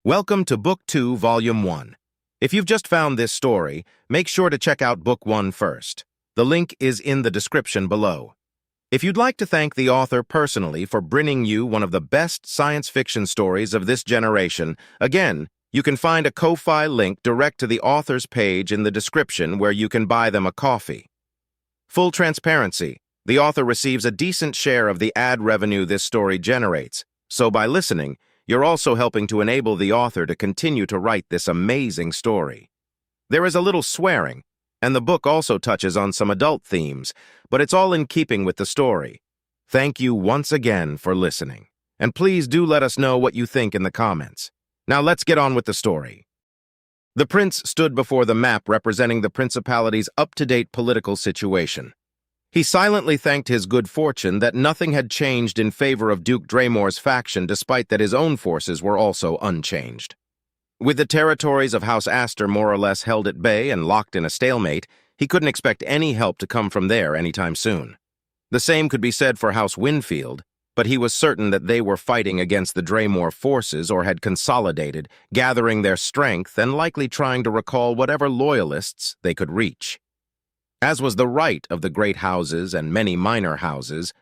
Welcome to Book 2, Volume 1. If you've just found this story, make sure to check out Book 1 first. The link is in the description below. If you'd like to thank the author personally for bringing you one of the best science fiction stories of this generation, again, you can find a Ko-Fi link direct to the author's page in the description where you can buy them a coffee. Full transparency, the author receives a decent share of the ad revenue this story generates, so by listening, you're also helping to enable the author to continue to write this amazing story. There is a little swearing, and the book also touches on some adult themes, but it's all in keeping with the story. Thank you once again for listening, and please do let us know what you think in the comments. Now let's get on with the story. The prince stood before the map representing the principality's up-to-date political situation. He silently thanked his good fortune that nothing had changed in favor of Duke Draymore's faction despite that his own forces were also unchanged. With the territories of House Astor more or less held at bay and locked in a stalemate, he couldn't expect any help to come from there anytime soon. The same could be said for House Winfield, but he was certain that they were fighting against the Draymore forces or had consolidated, gathering their strength and likely trying to recall whatever loyalists they could reach. As was the right of the great houses and many minor houses,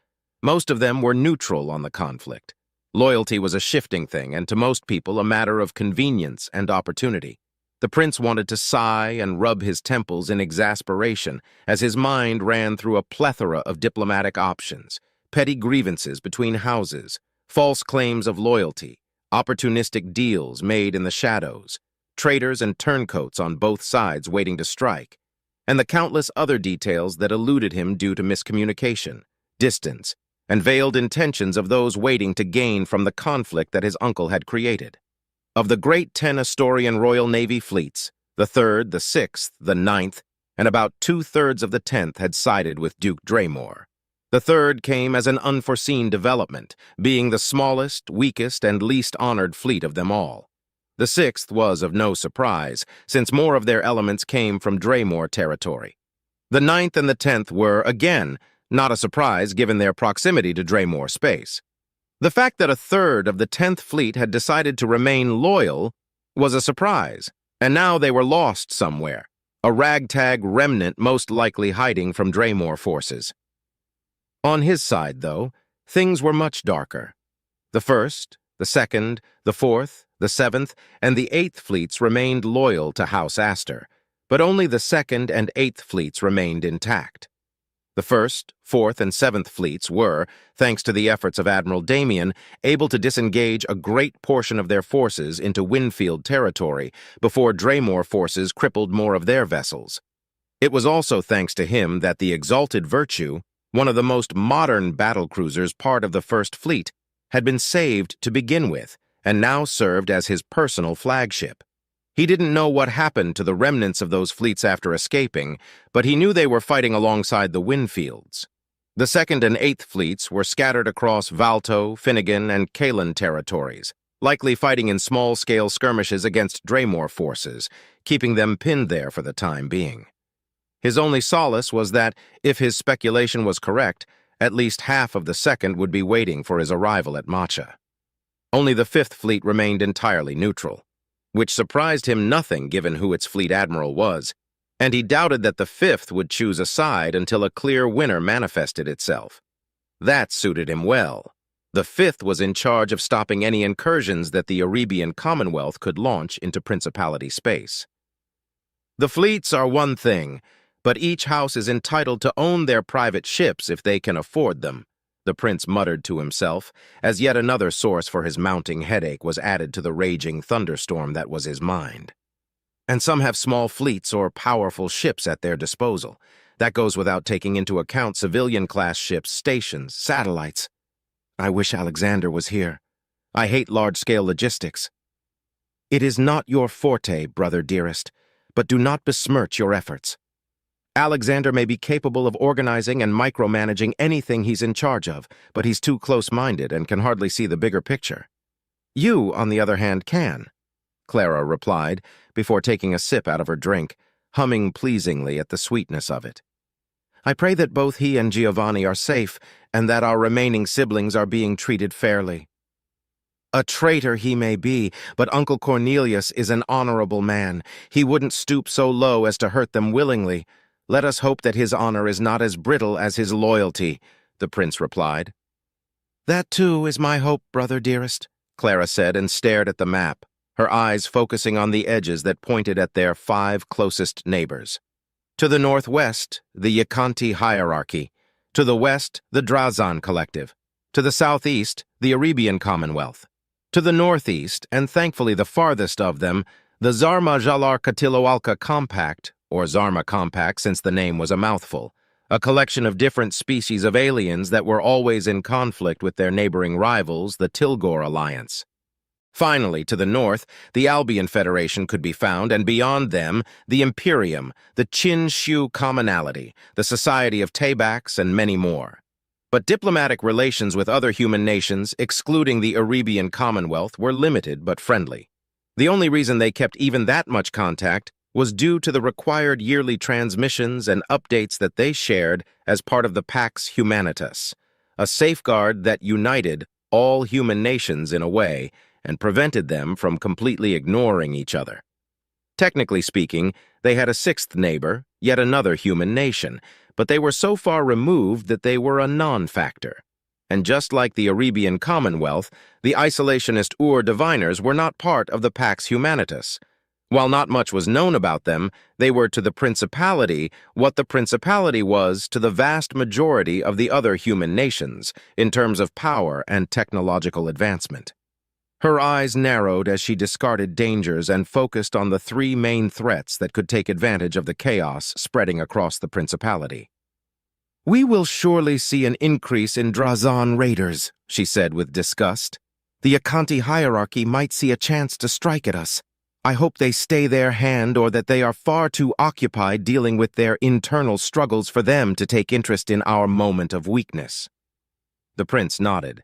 most of them were neutral on the conflict. Loyalty was a shifting thing, and to most people a matter of convenience and opportunity. The prince wanted to sigh and rub his temples in exasperation as his mind ran through a plethora of diplomatic options, petty grievances between houses, false claims of loyalty, opportunistic deals made in the shadows, traitors and turncoats on both sides waiting to strike, and the countless other details that eluded him due to miscommunication, distance, and veiled intentions of those waiting to gain from the conflict that his uncle had created. Of the great 10 Astorian Royal Navy fleets, the 3rd, the 6th, the 9th, and about 2/3 of the 10th had sided with Duke Draymore. The 3rd came as an unforeseen development, being the smallest, weakest, and least honored fleet of them all. The 6th was of no surprise, since more of their elements came from Draymore territory. The 9th and the 10th were, again, not a surprise given their proximity to Draymore space. The fact that a 3rd of the 10th Fleet had decided to remain loyal was a surprise, and now they were lost somewhere, a ragtag remnant most likely hiding from Draymore forces. On his side, though, things were much darker. The 1st, the 2nd, the 4th, the 7th, and the 8th fleets remained loyal to House Astor, but only the 2nd and 8th fleets remained intact. The 1st, 4th, and 7th fleets were, thanks to the efforts of Admiral Damien, able to disengage a great portion of their forces into Winfield territory before Draymore forces crippled more of their vessels. It was also thanks to him that the Exalted Virtue, one of the most modern battlecruisers part of the 1st Fleet, had been saved to begin with, and now served as his personal flagship. He didn't know what happened to the remnants of those fleets after escaping, but he knew they were fighting alongside the Winfields. The 2nd and 8th fleets were scattered across Valto, Finnegan, and Kalen territories, likely fighting in small-scale skirmishes against Draymore forces, keeping them pinned there for the time being. His only solace was that, if his speculation was correct, at least half of the 2nd would be waiting for his arrival at Macha. Only the 5th Fleet remained entirely neutral, which surprised him nothing given who its fleet admiral was, and he doubted that the 5th would choose a side until a clear winner manifested itself. That suited him well. The 5th was in charge of stopping any incursions that the Arabian Commonwealth could launch into Principality space. The fleets are one thing, but each house is entitled to own their private ships if they can afford them, the prince muttered to himself, as yet another source for his mounting headache was added to the raging thunderstorm that was his mind. And some have small fleets or powerful ships at their disposal. That goes without taking into account civilian-class ships, stations, satellites. I wish Alexander was here. I hate large-scale logistics. It is not your forte, brother dearest, but do not besmirch your efforts. Alexander may be capable of organizing and micromanaging anything he's in charge of, but he's too close-minded and can hardly see the bigger picture. You, on the other hand, can, Clara replied, before taking a sip out of her drink, humming pleasingly at the sweetness of it. I pray that both he and Giovanni are safe, and that our remaining siblings are being treated fairly. A traitor he may be, but Uncle Cornelius is an honorable man. He wouldn't stoop so low as to hurt them willingly. Let us hope that his honor is not as brittle as his loyalty, the prince replied. That too is my hope, brother dearest, Clara said and stared at the map, her eyes focusing on the edges that pointed at their 5 closest neighbors. To the northwest, the Yakanti hierarchy. To the west, the Drazan collective. To the southeast, the Arabian Commonwealth. To the northeast, and thankfully the farthest of them, the Zarma-Jalar-Katiloalka Compact, or Zarma Compact since the name was a mouthful, a collection of different species of aliens that were always in conflict with their neighboring rivals, the Tilgor Alliance. Finally, to the north, the Albion Federation could be found, and beyond them, the Imperium, the Qin-Shu Commonality, the Society of Tabax, and many more. But diplomatic relations with other human nations, excluding the Arabian Commonwealth, were limited but friendly. The only reason they kept even that much contact was due to the required yearly transmissions and updates that they shared as part of the Pax Humanitas, a safeguard that united all human nations in a way and prevented them from completely ignoring each other. Technically speaking, they had a 6th neighbor, yet another human nation, but they were so far removed that they were a non-factor. And just like the Arabian Commonwealth, the isolationist Diviners were not part of the Pax Humanitas. While not much was known about them, they were to the Principality what the Principality was to the vast majority of the other human nations in terms of power and technological advancement. Her eyes narrowed as she discarded dangers and focused on the 3 main threats that could take advantage of the chaos spreading across the Principality. We will surely see an increase in Drazan raiders, she said with disgust. The Yakanti hierarchy might see a chance to strike at us. I hope they stay their hand or that they are far too occupied dealing with their internal struggles for them to take interest in our moment of weakness. The prince nodded.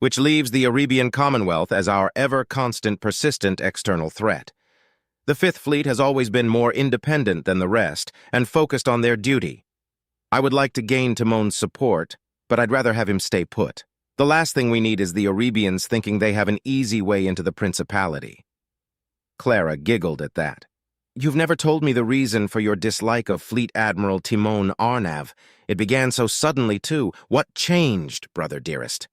Which leaves the Arabian Commonwealth as our ever-constant, persistent external threat. The 5th Fleet has always been more independent than the rest and focused on their duty. I would like to gain Timon's support, but I'd rather have him stay put. The last thing we need is the Arabians thinking they have an easy way into the Principality. Clara giggled at that. You've never told me the reason for your dislike of Fleet Admiral Timon Arnav. It began so suddenly, too. What changed, brother dearest?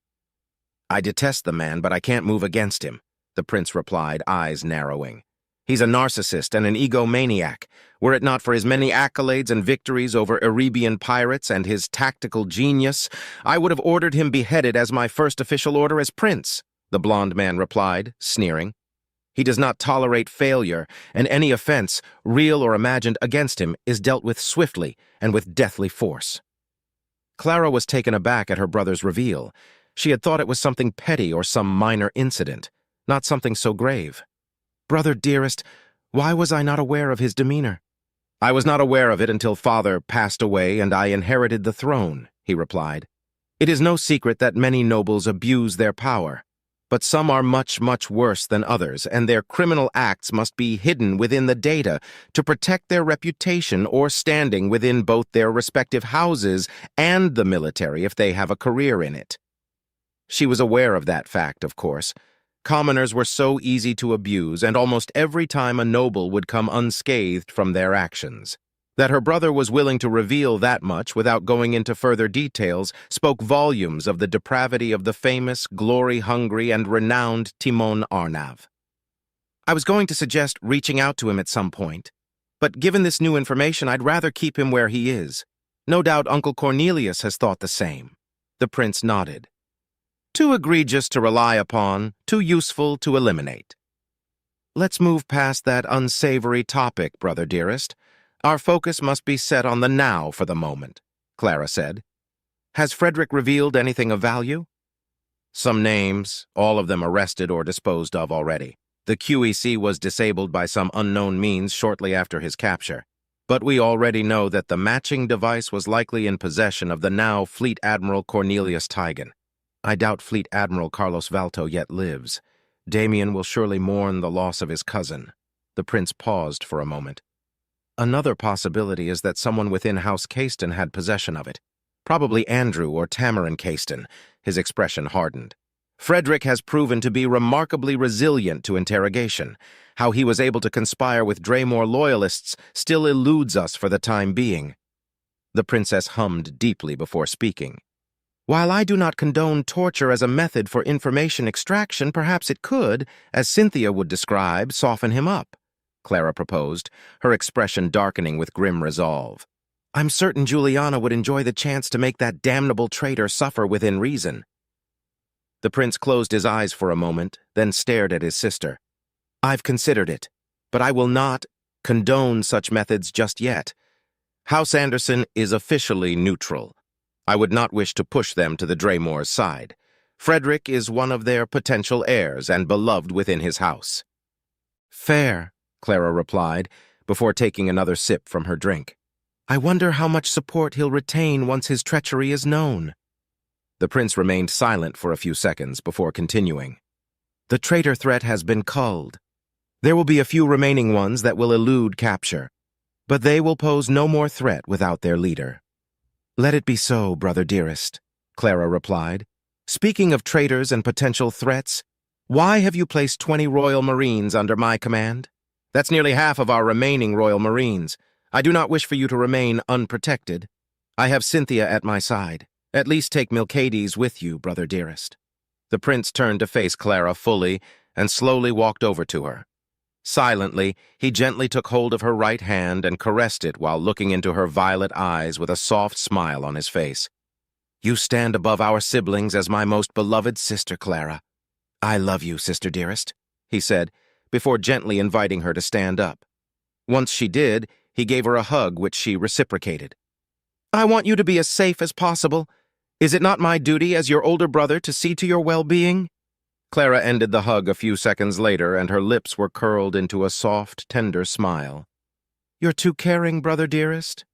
I detest the man, but I can't move against him, the prince replied, eyes narrowing. He's a narcissist and an egomaniac. Were it not for his many accolades and victories over Arabian pirates and his tactical genius, I would have ordered him beheaded as my first official order as prince, the blond man replied, sneering. He does not tolerate failure, and any offense, real or imagined, against him is dealt with swiftly and with deathly force. Clara was taken aback at her brother's reveal. She had thought it was something petty or some minor incident, not something so grave. Brother dearest, why was I not aware of his demeanor? I was not aware of it until father passed away and I inherited the throne, he replied. It is no secret that many nobles abuse their power, but some are much, much worse than others, and their criminal acts must be hidden within the data to protect their reputation or standing within both their respective houses and the military if they have a career in it. She was aware of that fact, of course. Commoners were so easy to abuse, and almost every time a noble would come unscathed from their actions. That her brother was willing to reveal that much without going into further details spoke volumes of the depravity of the famous, glory-hungry, and renowned Timon Arnav. I was going to suggest reaching out to him at some point, but given this new information, I'd rather keep him where he is. No doubt Uncle Cornelius has thought the same. The prince nodded. Too egregious to rely upon, too useful to eliminate. Let's move past that unsavory topic, brother dearest. Our focus must be set on the now for the moment, Clara said. Has Frederick revealed anything of value? Some names, all of them arrested or disposed of already. The QEC was disabled by some unknown means shortly after his capture. But we already know that the matching device was likely in possession of the now Fleet Admiral Cornelius Tigan. I doubt Fleet Admiral Carlos Valto yet lives. Damien will surely mourn the loss of his cousin. The prince paused for a moment. Another possibility is that someone within House Caiston had possession of it. Probably Andrew or Tamarin Caiston. His expression hardened. Frederick has proven to be remarkably resilient to interrogation. How he was able to conspire with Draymore loyalists still eludes us for the time being." The princess hummed deeply before speaking. "While I do not condone torture as a method for information extraction, perhaps it could, as Cynthia would describe, soften him up," Clara proposed, her expression darkening with grim resolve. "I'm certain Juliana would enjoy the chance to make that damnable traitor suffer within reason." The prince closed his eyes for a moment, then stared at his sister. "I've considered it, but I will not condone such methods just yet. House Anderson is officially neutral. I would not wish to push them to the Draymores' side. Frederick is one of their potential heirs and beloved within his house." "Fair," Clara replied, before taking another sip from her drink. "I wonder how much support he'll retain once his treachery is known." The prince remained silent for a few seconds before continuing. "The traitor threat has been culled. There will be a few remaining ones that will elude capture, but they will pose no more threat without their leader." "Let it be so, brother dearest," Clara replied. "Speaking of traitors and potential threats, why have you placed 20 Royal Marines under my command? That's nearly half of our remaining Royal Marines. I do not wish for you to remain unprotected. I have Cynthia at my side. At least take Milcades with you, brother dearest." The prince turned to face Clara fully and slowly walked over to her. Silently, he gently took hold of her right hand and caressed it while looking into her violet eyes with a soft smile on his face. "You stand above our siblings as my most beloved sister, Clara. I love you, sister dearest," he said, before gently inviting her to stand up. Once she did, he gave her a hug which she reciprocated. "I want you to be as safe as possible. Is it not my duty as your older brother to see to your well-being?" Clara ended the hug a few seconds later, and her lips were curled into a soft, tender smile. "You're too caring, brother dearest."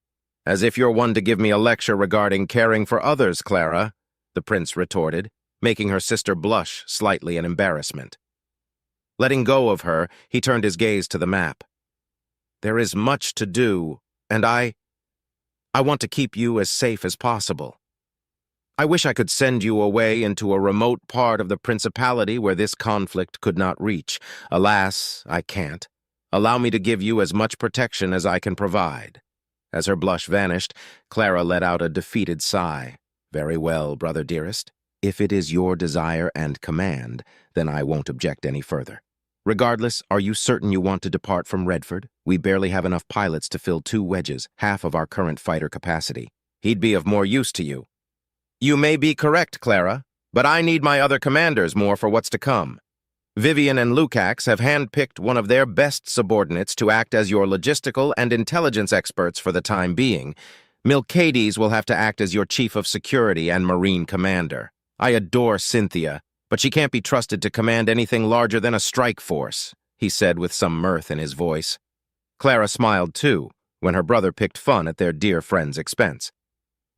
"As if you're one to give me a lecture regarding caring for others, Clara," the prince retorted, making her sister blush slightly in embarrassment. Letting go of her, he turned his gaze to the map. "There is much to do, and I want to keep you as safe as possible. I wish I could send you away into a remote part of the principality where this conflict could not reach. Alas, I can't. Allow me to give you as much protection as I can provide." As her blush vanished, Clara let out a defeated sigh. "Very well, brother dearest. If it is your desire and command, then I won't object any further. Regardless, are you certain you want to depart from Redford? We barely have enough pilots to fill 2 wedges, half of our current fighter capacity. He'd be of more use to you." "You may be correct, Clara, but I need my other commanders more for what's to come. Vivian and Lukacs have handpicked one of their best subordinates to act as your logistical and intelligence experts for the time being. Milcades will have to act as your chief of security and marine commander. I adore Cynthia, but she can't be trusted to command anything larger than a strike force," he said with some mirth in his voice. Clara smiled too, when her brother picked fun at their dear friend's expense.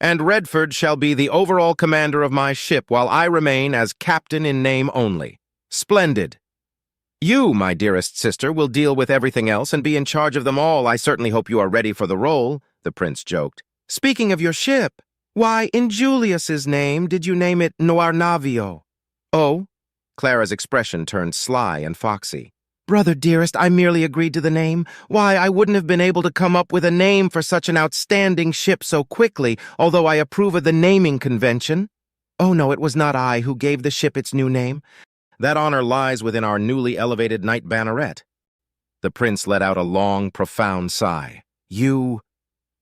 "And Redford shall be the overall commander of my ship while I remain as captain in name only. Splendid. You, my dearest sister, will deal with everything else and be in charge of them all. I certainly hope you are ready for the role," the prince joked. "Speaking of your ship, why, in Julius's name, did you name it Noirnavio?" "Oh?" Clara's expression turned sly and foxy. "Brother dearest, I merely agreed to the name. Why, I wouldn't have been able to come up with a name for such an outstanding ship so quickly, although I approve of the naming convention. Oh no, it was not I who gave the ship its new name. That honor lies within our newly elevated Knight Banneret." The prince let out a long, profound sigh. You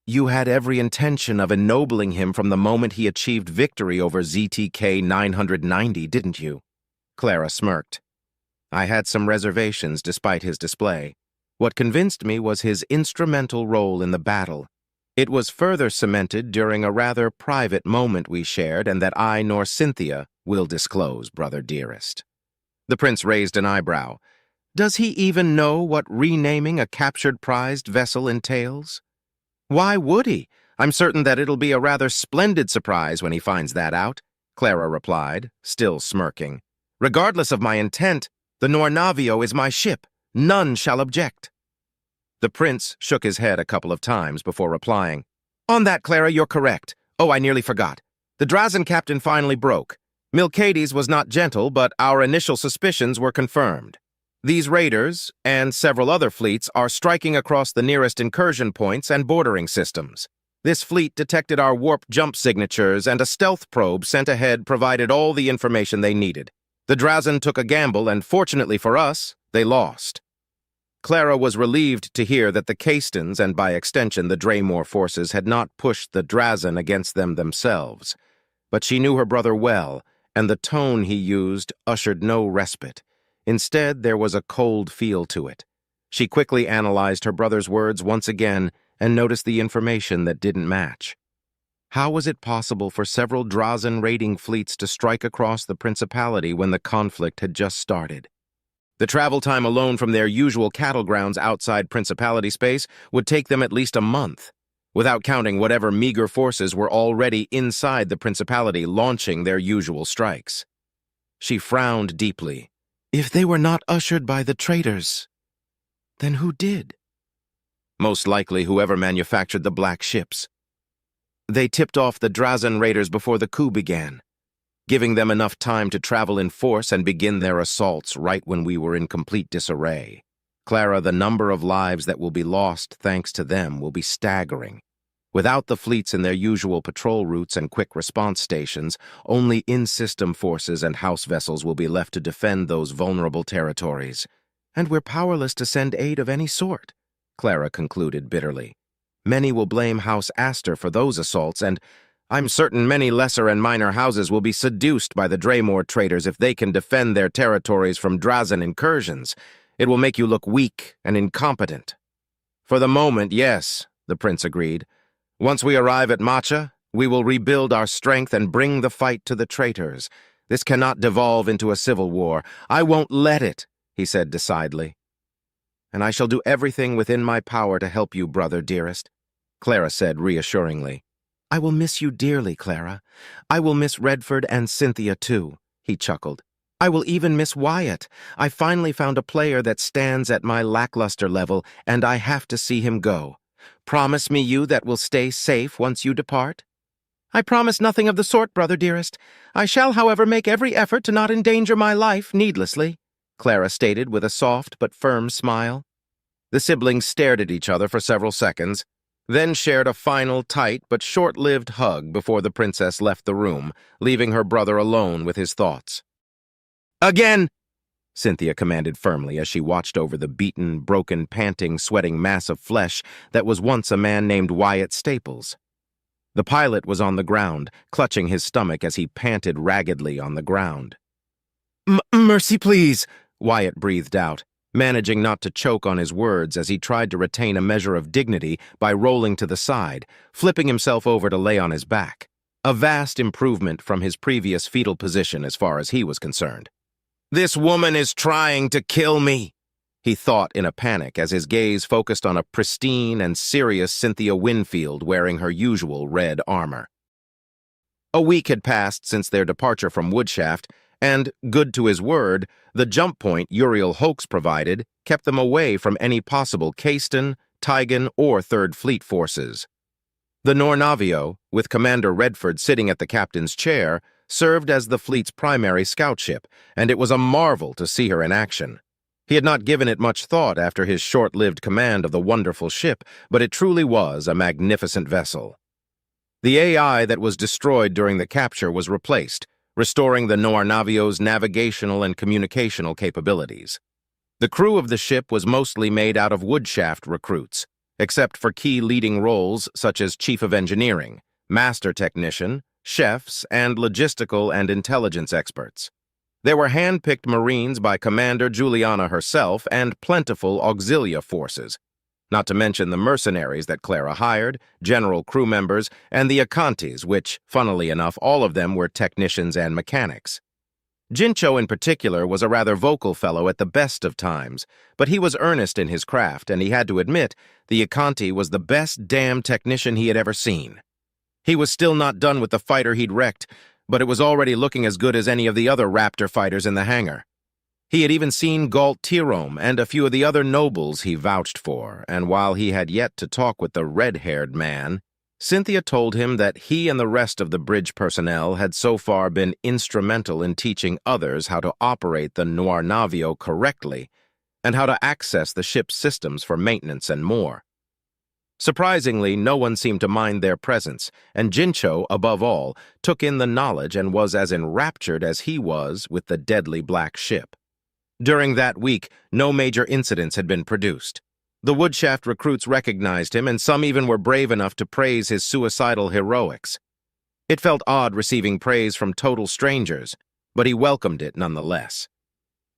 had every intention of ennobling him from the moment he achieved victory over ZTK 990, didn't you?" Clara smirked. "I had some reservations despite his display. What convinced me was his instrumental role in the battle. It was further cemented during a rather private moment we shared, and that I nor Cynthia will disclose, brother dearest." The prince raised an eyebrow. "Does he even know what renaming a captured prized vessel entails?" "Why would he? I'm certain that it'll be a rather splendid surprise when he finds that out," Clara replied, still smirking. "Regardless of my intent, the Noirnavio is my ship. None shall object." The prince shook his head a couple of times before replying. "On that, Clara, you're correct. Oh, I nearly forgot. The Drazen captain finally broke. Milcades was not gentle, but our initial suspicions were confirmed. These raiders, and several other fleets, are striking across the nearest incursion points and bordering systems. This fleet detected our warp jump signatures, and a stealth probe sent ahead provided all the information they needed. The Drazen took a gamble, and fortunately for us, they lost. Clara was relieved to hear that the Kastans, and by extension the Draymore forces, had not pushed the Drazen against them themselves. But she knew her brother well, and the tone he used ushered no respite. Instead, there was a cold feel to it. She quickly analyzed her brother's words once again and noticed the information that didn't match. How was it possible for several Drazen raiding fleets to strike across the Principality when the conflict had just started? The travel time alone from their usual cattle grounds outside Principality space would take them at least a month, without counting whatever meager forces were already inside the Principality launching their usual strikes. She frowned deeply. If they were not ushered by the traitors, then who did? Most likely whoever manufactured the black ships. They tipped off the Drazen raiders before the coup began, giving them enough time to travel in force and begin their assaults right when we were in complete disarray. Clara, the number of lives that will be lost thanks to them will be staggering. Without the fleets in their usual patrol routes and quick response stations, only in-system forces and house vessels will be left to defend those vulnerable territories. And we're powerless to send aid of any sort, Clara concluded bitterly. Many will blame House Astor for those assaults, and I'm certain many lesser and minor houses will be seduced by the Draymore traitors if they can defend their territories from Drazen incursions. It will make you look weak and incompetent. For the moment, yes, the prince agreed. Once we arrive at Macha, we will rebuild our strength and bring the fight to the traitors. This cannot devolve into a civil war. I won't let it, he said decidedly. And I shall do everything within my power to help you, brother dearest, Clara said reassuringly. I will miss you dearly, Clara. I will miss Redford and Cynthia, too, he chuckled. I will even miss Wyatt. I finally found a player that stands at my lackluster level, and I have to see him go. Promise me you that will stay safe once you depart? I promise nothing of the sort, brother dearest. I shall, however, make every effort to not endanger my life needlessly, Clara stated with a soft but firm smile. The siblings stared at each other for several seconds, then shared a final tight but short-lived hug before the princess left the room, leaving her brother alone with his thoughts. Again! Cynthia commanded firmly as she watched over the beaten, broken, panting, sweating mass of flesh that was once a man named Wyatt Staples. The pilot was on the ground, clutching his stomach as he panted raggedly on the ground. Mercy, please, Wyatt breathed out, managing not to choke on his words as he tried to retain a measure of dignity by rolling to the side, flipping himself over to lay on his back. A vast improvement from his previous fetal position as far as he was concerned. This woman is trying to kill me, he thought in a panic as his gaze focused on a pristine and serious Cynthia Winfield wearing her usual red armor. A week had passed since their departure from Woodshaft, and, good to his word, the jump point Uriel Hoax provided kept them away from any possible Kastan, Tigan, or Third Fleet forces. The Nornavio, with Commander Redford sitting at the captain's chair, served as the fleet's primary scout ship, and it was a marvel to see her in action. He had not given it much thought after his short-lived command of the wonderful ship, but it truly was a magnificent vessel. The AI that was destroyed during the capture was replaced, restoring the Nornavio's navigational and communicational capabilities. The crew of the ship was mostly made out of Woodshaft recruits, except for key leading roles such as Chief of Engineering, Master Technician, chefs, and logistical and intelligence experts. There were hand-picked Marines by Commander Juliana herself and plentiful auxilia forces, not to mention the mercenaries that Clara hired, general crew members, and the Akantes, which, funnily enough, all of them were technicians and mechanics. Jincho in particular was a rather vocal fellow at the best of times, but he was earnest in his craft, and he had to admit the Akante was the best damn technician he had ever seen. He was still not done with the fighter he'd wrecked, but it was already looking as good as any of the other Raptor fighters in the hangar. He had even seen Galt Tirome and a few of the other nobles he vouched for, and while he had yet to talk with the red-haired man, Cynthia told him that he and the rest of the bridge personnel had so far been instrumental in teaching others how to operate the Noir Navio correctly and how to access the ship's systems for maintenance and more. Surprisingly, no one seemed to mind their presence, and Jincho, above all, took in the knowledge and was as enraptured as he was with the deadly black ship. During that week, no major incidents had been produced. The woodshaft recruits recognized him, and some even were brave enough to praise his suicidal heroics. It felt odd receiving praise from total strangers, but he welcomed it nonetheless.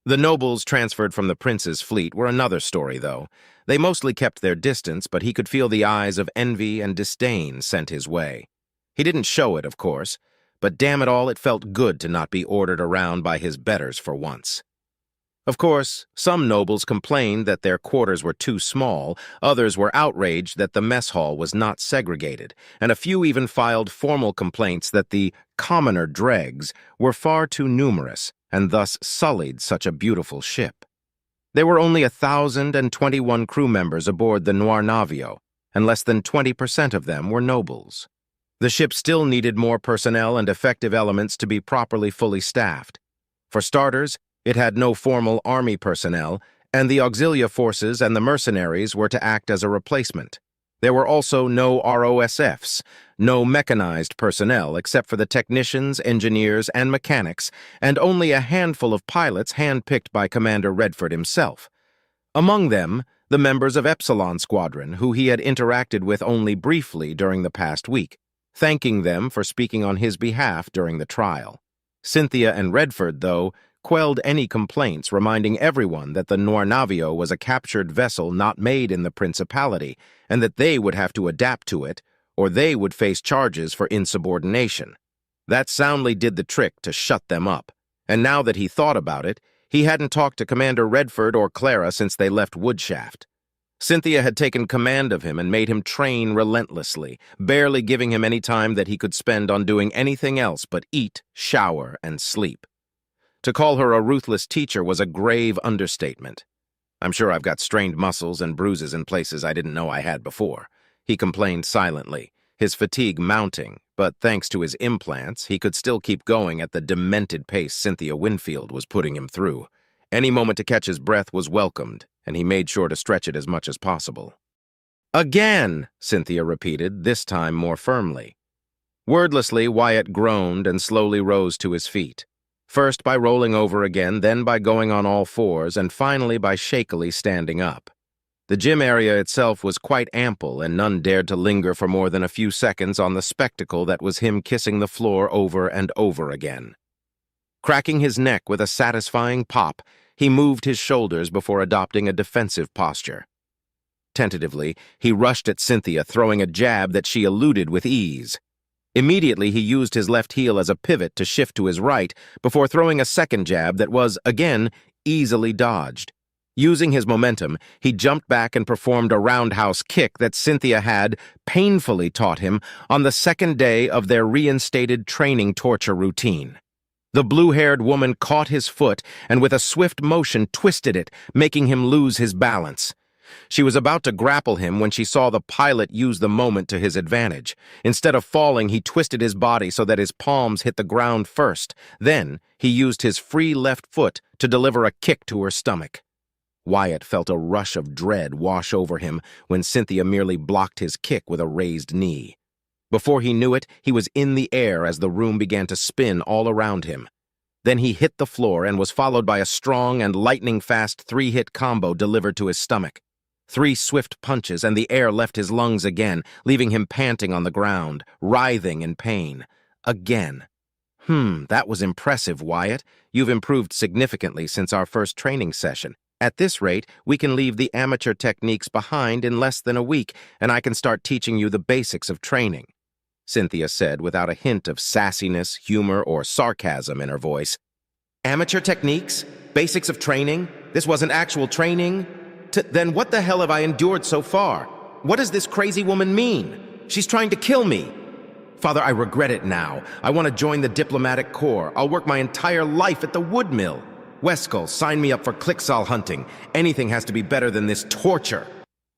The nobles transferred from the prince's fleet were another story, though. They mostly kept their distance, but he could feel the eyes of envy and disdain sent his way. He didn't show it, of course, but damn it all, it felt good to not be ordered around by his betters for once. Of course, some nobles complained that their quarters were too small, others were outraged that the mess hall was not segregated, and a few even filed formal complaints that the commoner dregs were far too numerous and thus sullied such a beautiful ship. There were only 1,021 crew members aboard the Noir Navio, and less than 20% of them were nobles. The ship still needed more personnel and effective elements to be properly fully staffed. For starters, it had no formal army personnel, and the auxilia forces and the mercenaries were to act as a replacement. There were also no ROSFs, no mechanized personnel except for the technicians, engineers, and mechanics, and only a handful of pilots handpicked by Commander Redford himself. Among them, the members of Epsilon Squadron, who he had interacted with only briefly during the past week, thanking them for speaking on his behalf during the trial. Cynthia and Redford, though, quelled any complaints, reminding everyone that the Noir Navio was a captured vessel not made in the Principality, and that they would have to adapt to it, or they would face charges for insubordination. That soundly did the trick to shut them up, and now that he thought about it, he hadn't talked to Commander Redford or Clara since they left Woodshaft. Cynthia had taken command of him and made him train relentlessly, barely giving him any time that he could spend on doing anything else but eat, shower, and sleep. To call her a ruthless teacher was a grave understatement. "I'm sure I've got strained muscles and bruises in places I didn't know I had before," he complained silently, his fatigue mounting, but thanks to his implants, he could still keep going at the demented pace Cynthia Winfield was putting him through. Any moment to catch his breath was welcomed, and he made sure to stretch it as much as possible. "Again," Cynthia repeated, this time more firmly. Wordlessly, Wyatt groaned and slowly rose to his feet. First by rolling over again, then by going on all fours, and finally by shakily standing up. The gym area itself was quite ample, and none dared to linger for more than a few seconds on the spectacle that was him kissing the floor over and over again. Cracking his neck with a satisfying pop, he moved his shoulders before adopting a defensive posture. Tentatively, he rushed at Cynthia, throwing a jab that she eluded with ease. Immediately, he used his left heel as a pivot to shift to his right, before throwing a second jab that was, again, easily dodged. Using his momentum, he jumped back and performed a roundhouse kick that Cynthia had painfully taught him on the second day of their reinstated training torture routine. The blue-haired woman caught his foot and with a swift motion twisted it, making him lose his balance. She was about to grapple him when she saw the pilot use the moment to his advantage. Instead of falling, he twisted his body so that his palms hit the ground first. Then, he used his free left foot to deliver a kick to her stomach. Wyatt felt a rush of dread wash over him when Cynthia merely blocked his kick with a raised knee. Before he knew it, he was in the air as the room began to spin all around him. Then he hit the floor and was followed by a strong and lightning-fast 3-hit combo delivered to his stomach. 3 swift punches, and the air left his lungs again, leaving him panting on the ground, writhing in pain. Again. That was impressive, Wyatt. You've improved significantly since our first training session. At this rate, we can leave the amateur techniques behind in less than a week, and I can start teaching you the basics of training," Cynthia said without a hint of sassiness, humor, or sarcasm in her voice. "Amateur techniques? Basics of training? This wasn't actual training? Then what the hell have I endured so far? What does this crazy woman mean? She's trying to kill me. Father, I regret it now. I want to join the diplomatic corps. I'll work my entire life at the wood mill. Weskull, sign me up for Clixal hunting. Anything has to be better than this torture."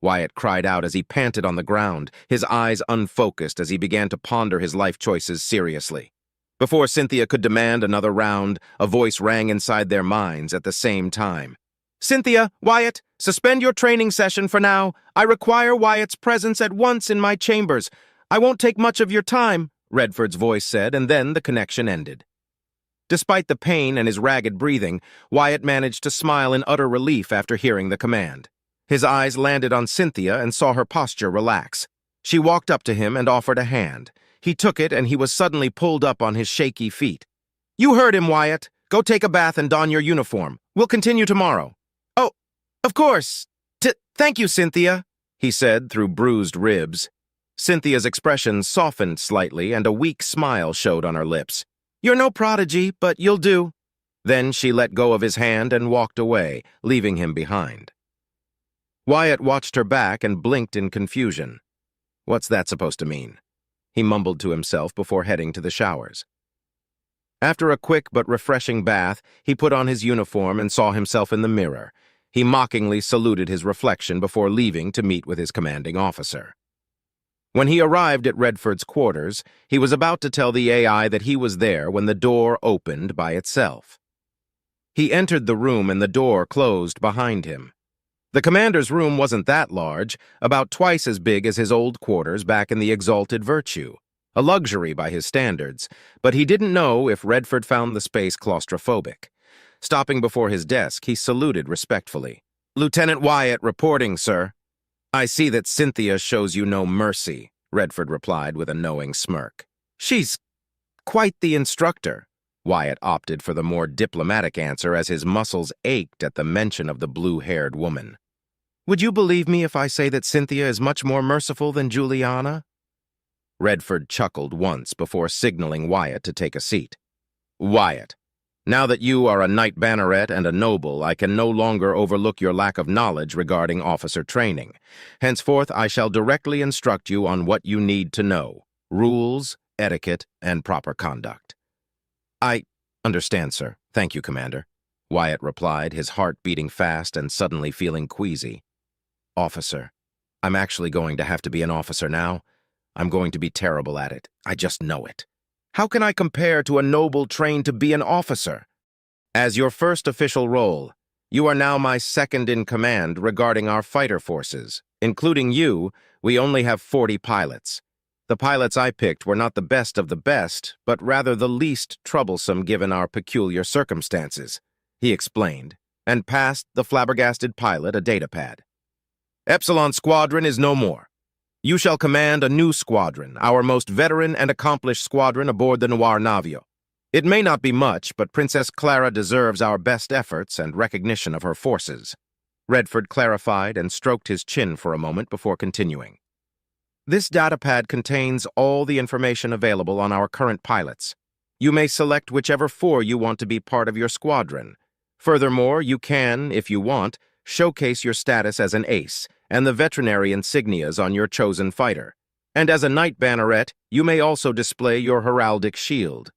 Wyatt cried out as he panted on the ground, his eyes unfocused as he began to ponder his life choices seriously. Before Cynthia could demand another round, a voice rang inside their minds at the same time. "Cynthia, Wyatt, suspend your training session for now. I require Wyatt's presence at once in my chambers. I won't take much of your time," Redford's voice said, and then the connection ended. Despite the pain and his ragged breathing, Wyatt managed to smile in utter relief after hearing the command. His eyes landed on Cynthia and saw her posture relax. She walked up to him and offered a hand. He took it and he was suddenly pulled up on his shaky feet. "You heard him, Wyatt. Go take a bath and don your uniform. We'll continue tomorrow." "Oh, of course. Thank you, Cynthia," he said through bruised ribs. Cynthia's expression softened slightly and a weak smile showed on her lips. "You're no prodigy, but you'll do." Then she let go of his hand and walked away, leaving him behind. Wyatt watched her back and blinked in confusion. What's that supposed to mean? He mumbled to himself before heading to the showers. After a quick but refreshing bath, he put on his uniform and saw himself in the mirror. He mockingly saluted his reflection before leaving to meet with his commanding officer. When he arrived at Redford's quarters, he was about to tell the AI that he was there when the door opened by itself. He entered the room and the door closed behind him. The commander's room wasn't that large, about twice as big as his old quarters back in the Exalted Virtue, a luxury by his standards, but he didn't know if Redford found the space claustrophobic. Stopping before his desk, he saluted respectfully. "Lieutenant Wyatt reporting, sir." "I see that Cynthia shows you no mercy," Redford replied with a knowing smirk. "She's quite the instructor." Wyatt opted for the more diplomatic answer as his muscles ached at the mention of the blue-haired woman. "Would you believe me if I say that Cynthia is much more merciful than Juliana?" Redford chuckled once before signaling Wyatt to take a seat. "Wyatt, now that you are a knight banneret and a noble, I can no longer overlook your lack of knowledge regarding officer training. Henceforth, I shall directly instruct you on what you need to know: rules, etiquette, and proper conduct." "I understand, sir. Thank you, Commander," Wyatt replied, his heart beating fast and suddenly feeling queasy. "Officer, I'm actually going to have to be an officer now. I'm going to be terrible at it. I just know it. How can I compare to a noble trained to be an officer? As your first official role, you are now my second in command regarding our fighter forces. Including you, we only have 40 pilots. The pilots I picked were not the best of the best, but rather the least troublesome given our peculiar circumstances," he explained, and passed the flabbergasted pilot a datapad. "Epsilon Squadron is no more. You shall command a new squadron, our most veteran and accomplished squadron aboard the Noir Navio. It may not be much, but Princess Clara deserves our best efforts and recognition of her forces." Redford clarified and stroked his chin for a moment before continuing. "This datapad contains all the information available on our current pilots. You may select whichever 4 you want to be part of your squadron. Furthermore, you can, if you want, showcase your status as an ace and the veterinary insignias on your chosen fighter. And as a knight banneret, you may also display your heraldic shield.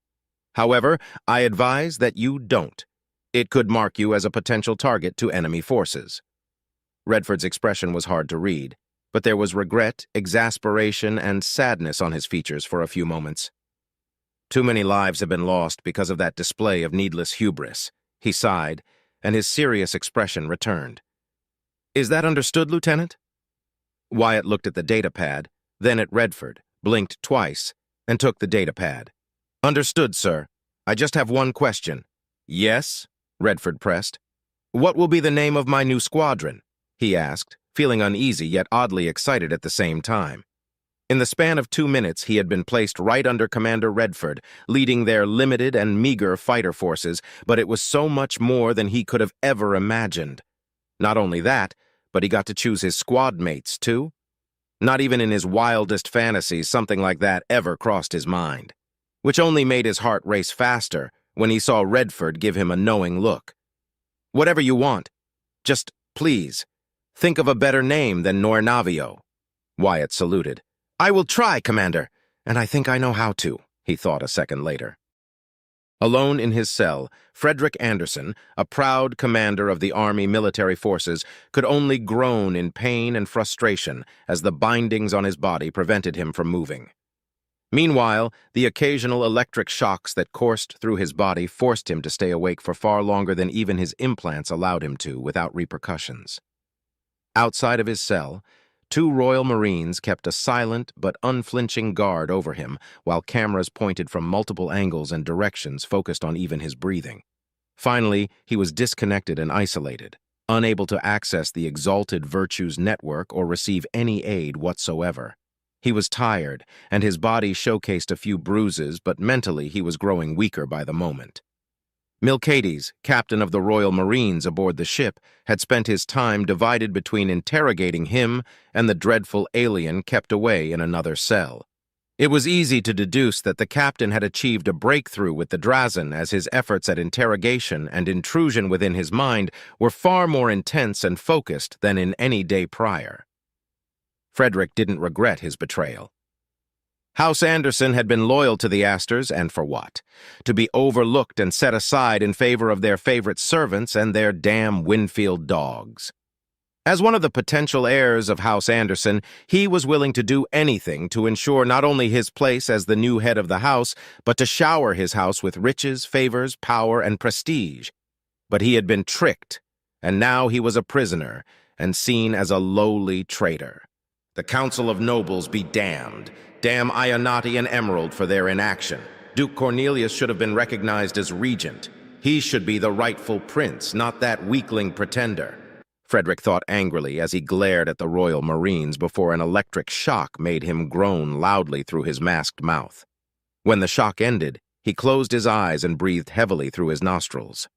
However, I advise that you don't. It could mark you as a potential target to enemy forces." Redford's expression was hard to read, but there was regret, exasperation, and sadness on his features for a few moments. "Too many lives have been lost because of that display of needless hubris," he sighed, and his serious expression returned. "Is that understood, Lieutenant?" Wyatt looked at the datapad, then at Redford, blinked twice, and took the datapad. "Understood, sir. I just have one question." "Yes?" Redford pressed. "What will be the name of my new squadron?" he asked, feeling uneasy yet oddly excited at the same time. In the span of 2 minutes, he had been placed right under Commander Redford, leading their limited and meager fighter forces, but it was so much more than he could have ever imagined. Not only that, but he got to choose his squad mates, too. Not even in his wildest fantasies something like that ever crossed his mind, which only made his heart race faster when he saw Redford give him a knowing look. "Whatever you want. Just, please, think of a better name than Nornavio." Wyatt saluted. "I will try, Commander, and I think I know how to," he thought a second later. Alone in his cell, Frederick Anderson, a proud commander of the Army military forces, could only groan in pain and frustration as the bindings on his body prevented him from moving. Meanwhile, the occasional electric shocks that coursed through his body forced him to stay awake for far longer than even his implants allowed him to without repercussions. Outside of his cell, 2 Royal Marines kept a silent but unflinching guard over him while cameras pointed from multiple angles and directions focused on even his breathing. Finally, he was disconnected and isolated, unable to access the Exalted Virtues Network or receive any aid whatsoever. He was tired, and his body showcased a few bruises, but mentally he was growing weaker by the moment. Milcades, captain of the Royal Marines aboard the ship, had spent his time divided between interrogating him and the dreadful alien kept away in another cell. It was easy to deduce that the captain had achieved a breakthrough with the Drazen, as his efforts at interrogation and intrusion within his mind were far more intense and focused than in any day prior. Frederick didn't regret his betrayal. House Anderson had been loyal to the Astors, and for what? To be overlooked and set aside in favor of their favorite servants and their damn Winfield dogs. As one of the potential heirs of House Anderson, he was willing to do anything to ensure not only his place as the new head of the house, but to shower his house with riches, favors, power, and prestige. But he had been tricked, and now he was a prisoner and seen as a lowly traitor. The Council of Nobles be damned. Damn Ionati and Emerald for their inaction. Duke Cornelius should have been recognized as regent. He should be the rightful prince, not that weakling pretender. Frederick thought angrily as he glared at the Royal Marines before an electric shock made him groan loudly through his masked mouth. When the shock ended, he closed his eyes and breathed heavily through his nostrils.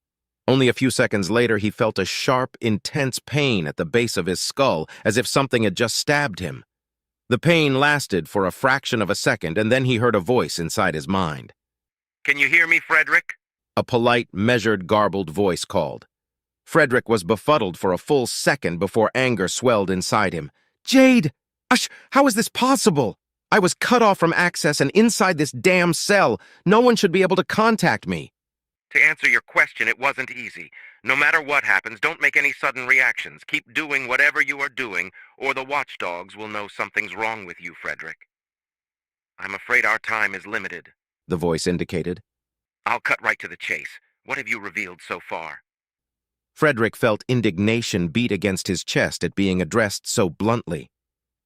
Only a few seconds later, he felt a sharp, intense pain at the base of his skull, as if something had just stabbed him. The pain lasted for a fraction of a second, and then he heard a voice inside his mind. "Can you hear me, Frederick?" A polite, measured, garbled voice called. Frederick was befuddled for a full second before anger swelled inside him. "Jade! How is this possible? I was cut off from access and inside this damn cell. No one should be able to contact me." To answer your question, it wasn't easy. No matter what happens, don't make any sudden reactions. Keep doing whatever you are doing, or the watchdogs will know something's wrong with you, Frederick. I'm afraid our time is limited, the voice indicated. I'll cut right to the chase. What have you revealed so far? Frederick felt indignation beat against his chest at being addressed so bluntly.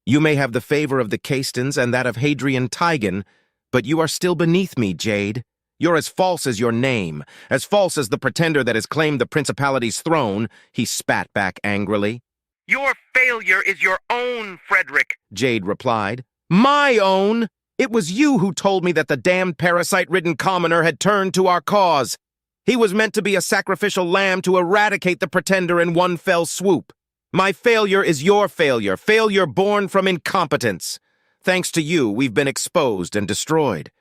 "You may have the favor of the Castons and that of Hadrian Tigan, but you are still beneath me, Jade. You're as false as your name, as false as the pretender that has claimed the principality's throne," he spat back angrily. "Your failure is your own, Frederick," Jade replied. "My own? It was you who told me that the damned parasite-ridden commoner had turned to our cause. He was meant to be a sacrificial lamb to eradicate the pretender in one fell swoop. My failure is your failure, failure born from incompetence. Thanks to you, we've been exposed and destroyed.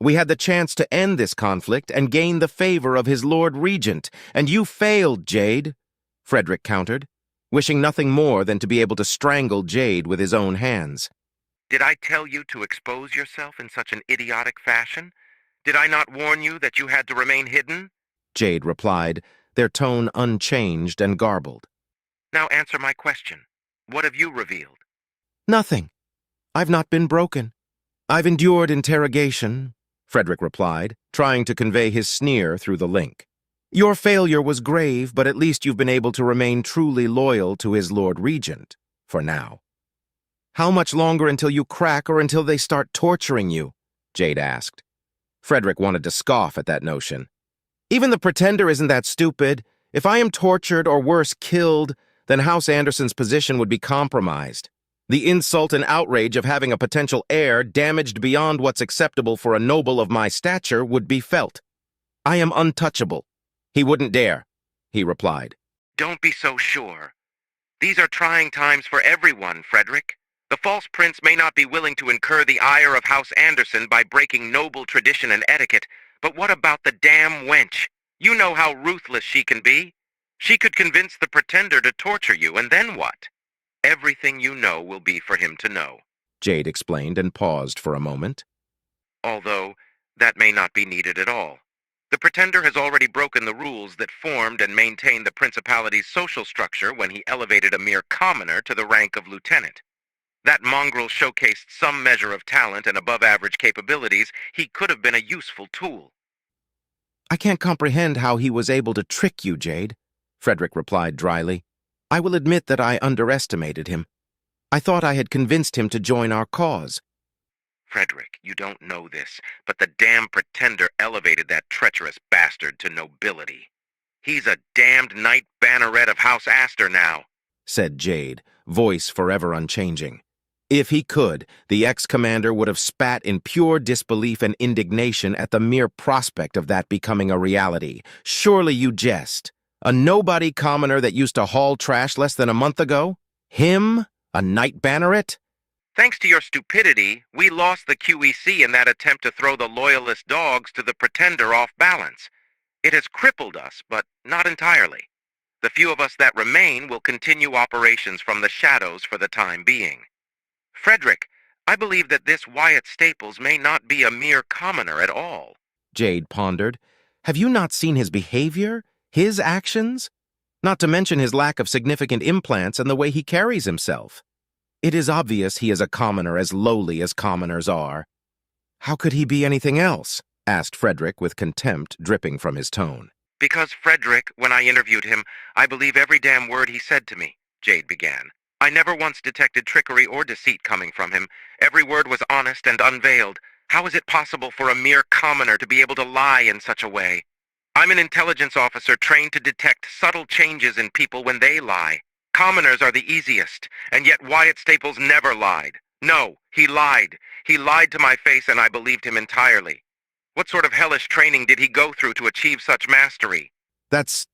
We had the chance to end this conflict and gain the favor of his Lord Regent, and you failed, Jade," Frederick countered, wishing nothing more than to be able to strangle Jade with his own hands. "Did I tell you to expose yourself in such an idiotic fashion? Did I not warn you that you had to remain hidden?" Jade replied, their tone unchanged and garbled. "Now answer my question. What have you revealed?" "Nothing. I've not been broken. I've endured interrogation," Frederick replied, trying to convey his sneer through the link. "Your failure was grave, but at least you've been able to remain truly loyal to his Lord Regent, for now." "How much longer until you crack or until they start torturing you?" Jade asked. Frederick wanted to scoff at that notion. "Even the pretender isn't that stupid. If I am tortured or worse, killed, then House Anderson's position would be compromised. The insult and outrage of having a potential heir damaged beyond what's acceptable for a noble of my stature would be felt. I am untouchable." "He wouldn't dare," he replied. "Don't be so sure. These are trying times for everyone, Frederick. The false prince may not be willing to incur the ire of House Anderson by breaking noble tradition and etiquette, but what about the damn wench? You know how ruthless she can be. She could convince the pretender to torture you, and then what? Everything you know will be for him to know," Jade explained and paused for a moment. "Although, that may not be needed at all. The pretender has already broken the rules that formed and maintained the principality's social structure when he elevated a mere commoner to the rank of lieutenant. That mongrel showcased some measure of talent and above-average capabilities. He could have been a useful tool. I can't comprehend how he was able to trick you, Jade, Frederick replied dryly. I will admit that I underestimated him. I thought I had convinced him to join our cause. Frederick, you don't know this, but the damn pretender elevated that treacherous bastard to nobility. He's a damned knight banneret of House Astor now, said Jade, voice forever unchanging. If he could, the ex-commander would have spat in pure disbelief and indignation at the mere prospect of that becoming a reality. Surely you jest. A nobody commoner that used to haul trash less than a month ago? Him? A knight banneret? Thanks to your stupidity, we lost the QEC in that attempt to throw the loyalist dogs to the pretender off balance. It has crippled us, but not entirely. The few of us that remain will continue operations from the shadows for the time being. Frederick, I believe that this Wyatt Staples may not be a mere commoner at all. Jade pondered. Have you not seen his behavior? His actions? Not to mention his lack of significant implants and the way he carries himself. It is obvious he is a commoner as lowly as commoners are. How could he be anything else? Asked Frederick with contempt dripping from his tone. Because Frederick, when I interviewed him, I believe every damn word he said to me, Jade began. I never once detected trickery or deceit coming from him. Every word was honest and unveiled. How is it possible for a mere commoner to be able to lie in such a way? I'm an intelligence officer trained to detect subtle changes in people when they lie. Commoners are the easiest, and yet Wyatt Staples never lied. No, he lied. He lied to my face, and I believed him entirely. What sort of hellish training did he go through to achieve such mastery? That's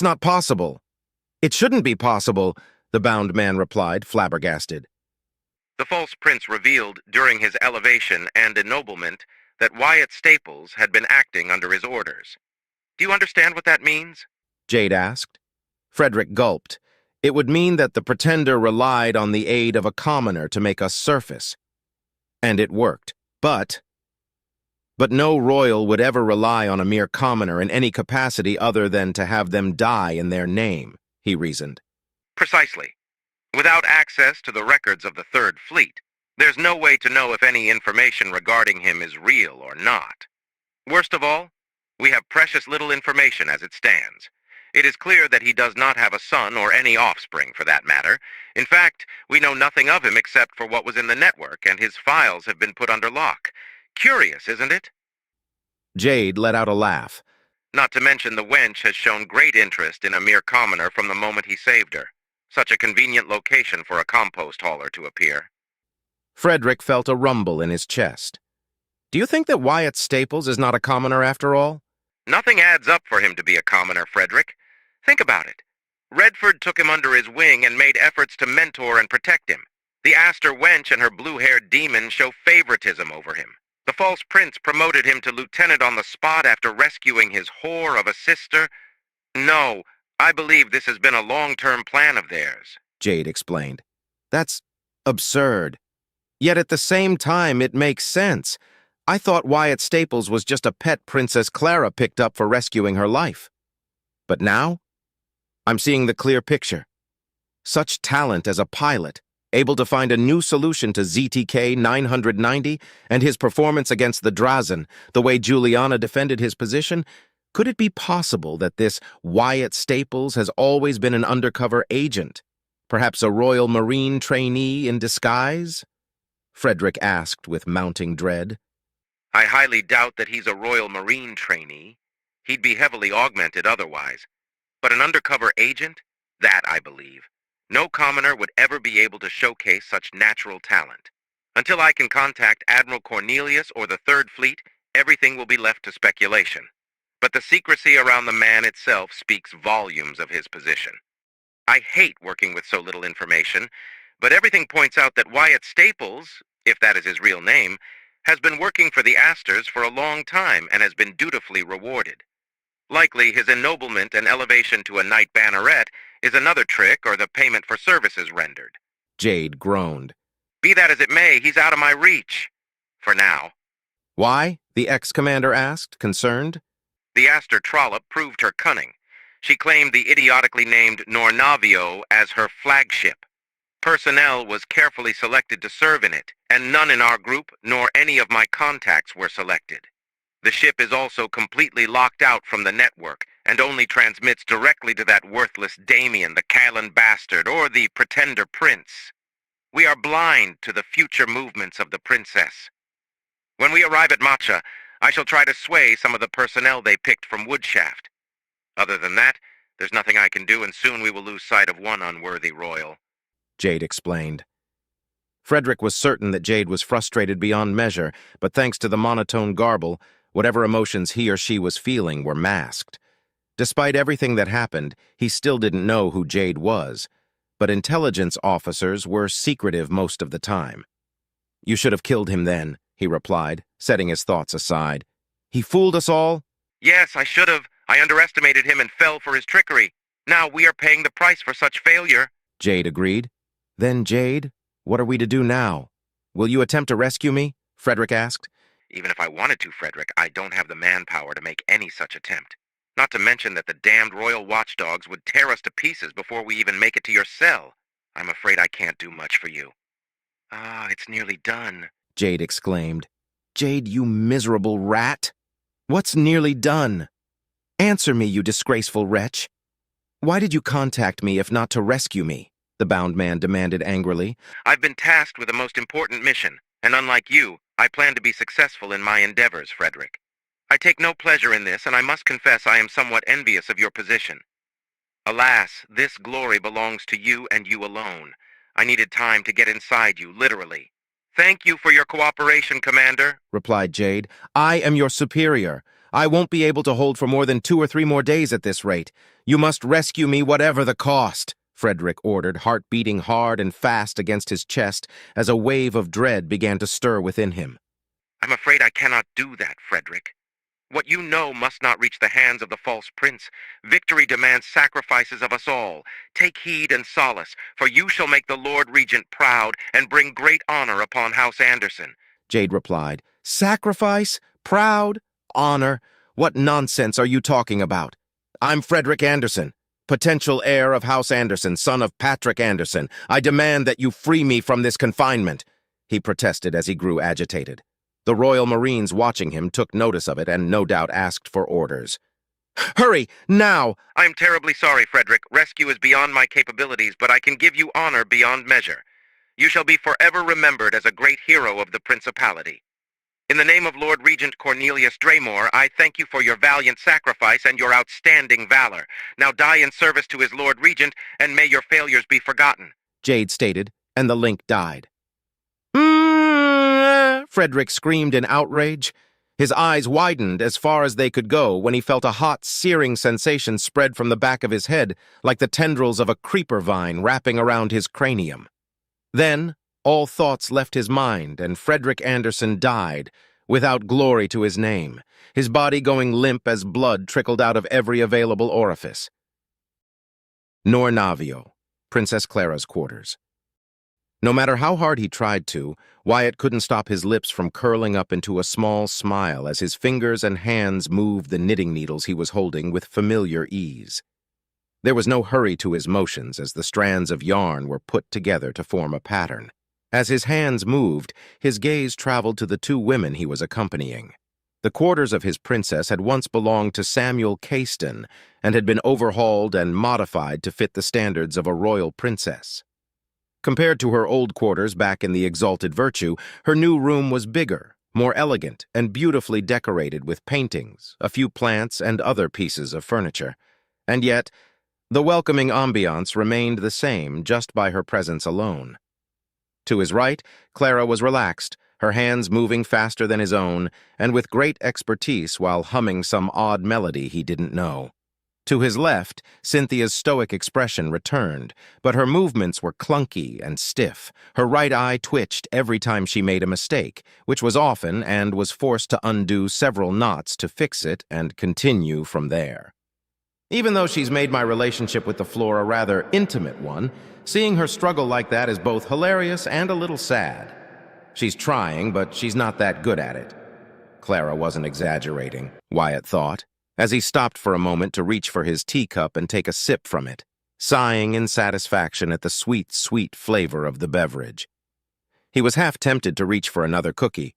not possible. It shouldn't be possible, the bound man replied, flabbergasted. The false prince revealed during his elevation and ennoblement that Wyatt Staples had been acting under his orders. Do you understand what that means? Jade asked. Frederick gulped. It would mean that the pretender relied on the aid of a commoner to make us surface. And it worked. But no royal would ever rely on a mere commoner in any capacity other than to have them die in their name, he reasoned. Precisely. Without access to the records of the Third Fleet, there's no way to know if any information regarding him is real or not. Worst of all, we have precious little information as it stands. It is clear that he does not have a son or any offspring for that matter. In fact, we know nothing of him except for what was in the network, and his files have been put under lock. Curious, isn't it? Jade let out a laugh. Not to mention the wench has shown great interest in a mere commoner from the moment he saved her. Such a convenient location for a compost hauler to appear. Frederick felt a rumble in his chest. Do you think that Wyatt Staples is not a commoner after all? Nothing adds up for him to be a commoner, Frederick. Think about it. Redford took him under his wing and made efforts to mentor and protect him. The Astor wench and her blue-haired demon show favoritism over him. The false prince promoted him to lieutenant on the spot after rescuing his whore of a sister. No, I believe this has been a long-term plan of theirs, Jade explained. That's absurd. Yet at the same time, it makes sense. I thought Wyatt Staples was just a pet Princess Clara picked up for rescuing her life. But now, I'm seeing the clear picture. Such talent as a pilot, able to find a new solution to ZTK 990, and his performance against the Drazen, the way Juliana defended his position. Could it be possible that this Wyatt Staples has always been an undercover agent? Perhaps a Royal Marine trainee in disguise? Frederick asked with mounting dread. I highly doubt that he's a Royal Marine trainee. He'd be heavily augmented otherwise. But an undercover agent? That I believe. No commoner would ever be able to showcase such natural talent. Until I can contact Admiral Cornelius or the Third Fleet, everything will be left to speculation. But the secrecy around the man itself speaks volumes of his position. I hate working with so little information, but everything points out that Wyatt Staples, if that is his real name, has been working for the Astors for a long time and has been dutifully rewarded. Likely his ennoblement and elevation to a knight banneret is another trick or the payment for services rendered. Jade groaned. Be that as it may, he's out of my reach. For now. Why? The ex-commander asked, concerned. The Aster Trollop proved her cunning. She claimed the idiotically named Nornavio as her flagship. Personnel was carefully selected to serve in it, and none in our group nor any of my contacts were selected. The ship is also completely locked out from the network and only transmits directly to that worthless Damien, the Callan bastard, or the pretender prince. We are blind to the future movements of the princess. When we arrive at Matcha, I shall try to sway some of the personnel they picked from Woodshaft. Other than that, there's nothing I can do, and soon we will lose sight of one unworthy royal. Jade explained. Frederick was certain that Jade was frustrated beyond measure, but thanks to the monotone garble, whatever emotions he or she was feeling were masked. Despite everything that happened, he still didn't know who Jade was, but intelligence officers were secretive most of the time. "You should have killed him then," he replied, setting his thoughts aside. "He fooled us all?" Yes, I should have. I underestimated him and fell for his trickery. Now we are paying the price for such failure. Jade agreed. "Then, Jade, what are we to do now? Will you attempt to rescue me?" Frederick asked. Even if I wanted to, Frederick, I don't have the manpower to make any such attempt. Not to mention that the damned royal watchdogs would tear us to pieces before we even make it to your cell. I'm afraid I can't do much for you. Ah, it's nearly done, Jade exclaimed. "Jade, you miserable rat! What's nearly done? Answer me, you disgraceful wretch! Why did you contact me if not to rescue me?" the bound man demanded angrily. I've been tasked with a most important mission, and unlike you, I plan to be successful in my endeavors, Frederick. I take no pleasure in this, and I must confess I am somewhat envious of your position. Alas, this glory belongs to you and you alone. I needed time to get inside you, literally. Thank you for your cooperation, Commander, replied Jade. "I am your superior. I won't be able to hold for more than 2 or 3 more days at this rate. You must rescue me whatever the cost," Frederick ordered, heart beating hard and fast against his chest as a wave of dread began to stir within him. I'm afraid I cannot do that, Frederick. What you know must not reach the hands of the false prince. Victory demands sacrifices of us all. Take heed and solace, for you shall make the Lord Regent proud and bring great honor upon House Anderson. Jade replied. "Sacrifice? Proud? Honor? What nonsense are you talking about? I'm Frederick Anderson, potential heir of House Anderson, son of Patrick Anderson. I demand that you free me from this confinement," he protested as he grew agitated. The Royal Marines watching him took notice of it and no doubt asked for orders. "Hurry, now!" I am terribly sorry, Frederick. Rescue is beyond my capabilities, but I can give you honor beyond measure. You shall be forever remembered as a great hero of the Principality. In the name of Lord Regent Cornelius Draymore, I thank you for your valiant sacrifice and your outstanding valor. Now die in service to his Lord Regent, and may your failures be forgotten," Jade stated, and the link died. Frederick screamed in outrage. His eyes widened as far as they could go when he felt a hot, searing sensation spread from the back of his head like the tendrils of a creeper vine wrapping around his cranium. Then, all thoughts left his mind, and Frederick Anderson died, without glory to his name, his body going limp as blood trickled out of every available orifice. Nornavio, Princess Clara's quarters. No matter how hard he tried to, Wyatt couldn't stop his lips from curling up into a small smile as his fingers and hands moved the knitting needles he was holding with familiar ease. There was no hurry to his motions as the strands of yarn were put together to form a pattern. As his hands moved, his gaze traveled to the 2 women he was accompanying. The quarters of his princess had once belonged to Samuel Cayston and had been overhauled and modified to fit the standards of a royal princess. Compared to her old quarters back in the Exalted Virtue, her new room was bigger, more elegant, and beautifully decorated with paintings, a few plants, and other pieces of furniture. And yet, the welcoming ambiance remained the same just by her presence alone. To his right, Clara was relaxed, her hands moving faster than his own, and with great expertise while humming some odd melody he didn't know. To his left, Cynthia's stoic expression returned, but her movements were clunky and stiff. Her right eye twitched every time she made a mistake, which was often, and was forced to undo several knots to fix it and continue from there. Even though she's made my relationship with the floor a rather intimate one, seeing her struggle like that is both hilarious and a little sad. She's trying, but she's not that good at it. Clara wasn't exaggerating, Wyatt thought. as he stopped for a moment to reach for his teacup and take a sip from it, sighing in satisfaction at the sweet, sweet flavor of the beverage. He was half tempted to reach for another cookie,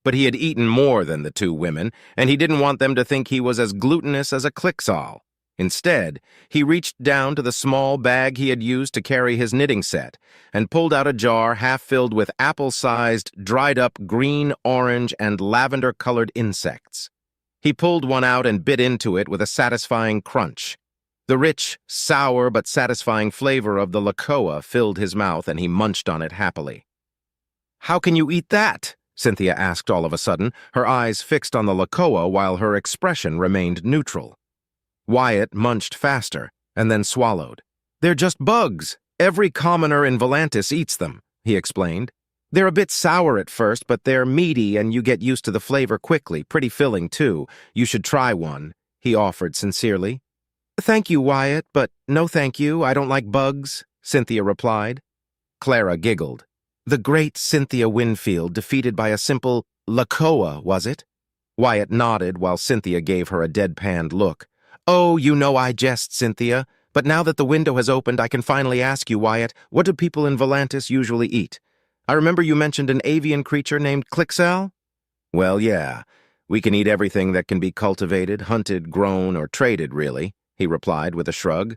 but he had eaten more than the two women, and he didn't want them to think he was as glutinous as a Clixol. Instead, he reached down to the small bag he had used to carry his knitting set and pulled out a jar half filled with apple-sized, dried-up green, orange, and lavender-colored insects. He pulled one out and bit into it with a satisfying crunch. The rich, sour but satisfying flavor of the lakoa filled his mouth, and he munched on it happily. "How can you eat that?" Cynthia asked all of a sudden, her eyes fixed on the lakoa while her expression remained neutral. Wyatt munched faster, and then swallowed. "They're just bugs. Every commoner in Volantis eats them," he explained. "They're a bit sour at first, but they're meaty and you get used to the flavor quickly, pretty filling too. You should try one," he offered sincerely. "Thank you, Wyatt, but no thank you, I don't like bugs," Cynthia replied. Clara giggled. "The great Cynthia Winfield defeated by a simple lakoa, was it?" Wyatt nodded while Cynthia gave her a deadpanned look. "Oh, you know I jest, Cynthia, but now that the window has opened, I can finally ask you, Wyatt, what do people in Volantis usually eat? I remember you mentioned an avian creature named Clixal?" "Well, yeah. We can eat everything that can be cultivated, hunted, grown, or traded, really," he replied with a shrug.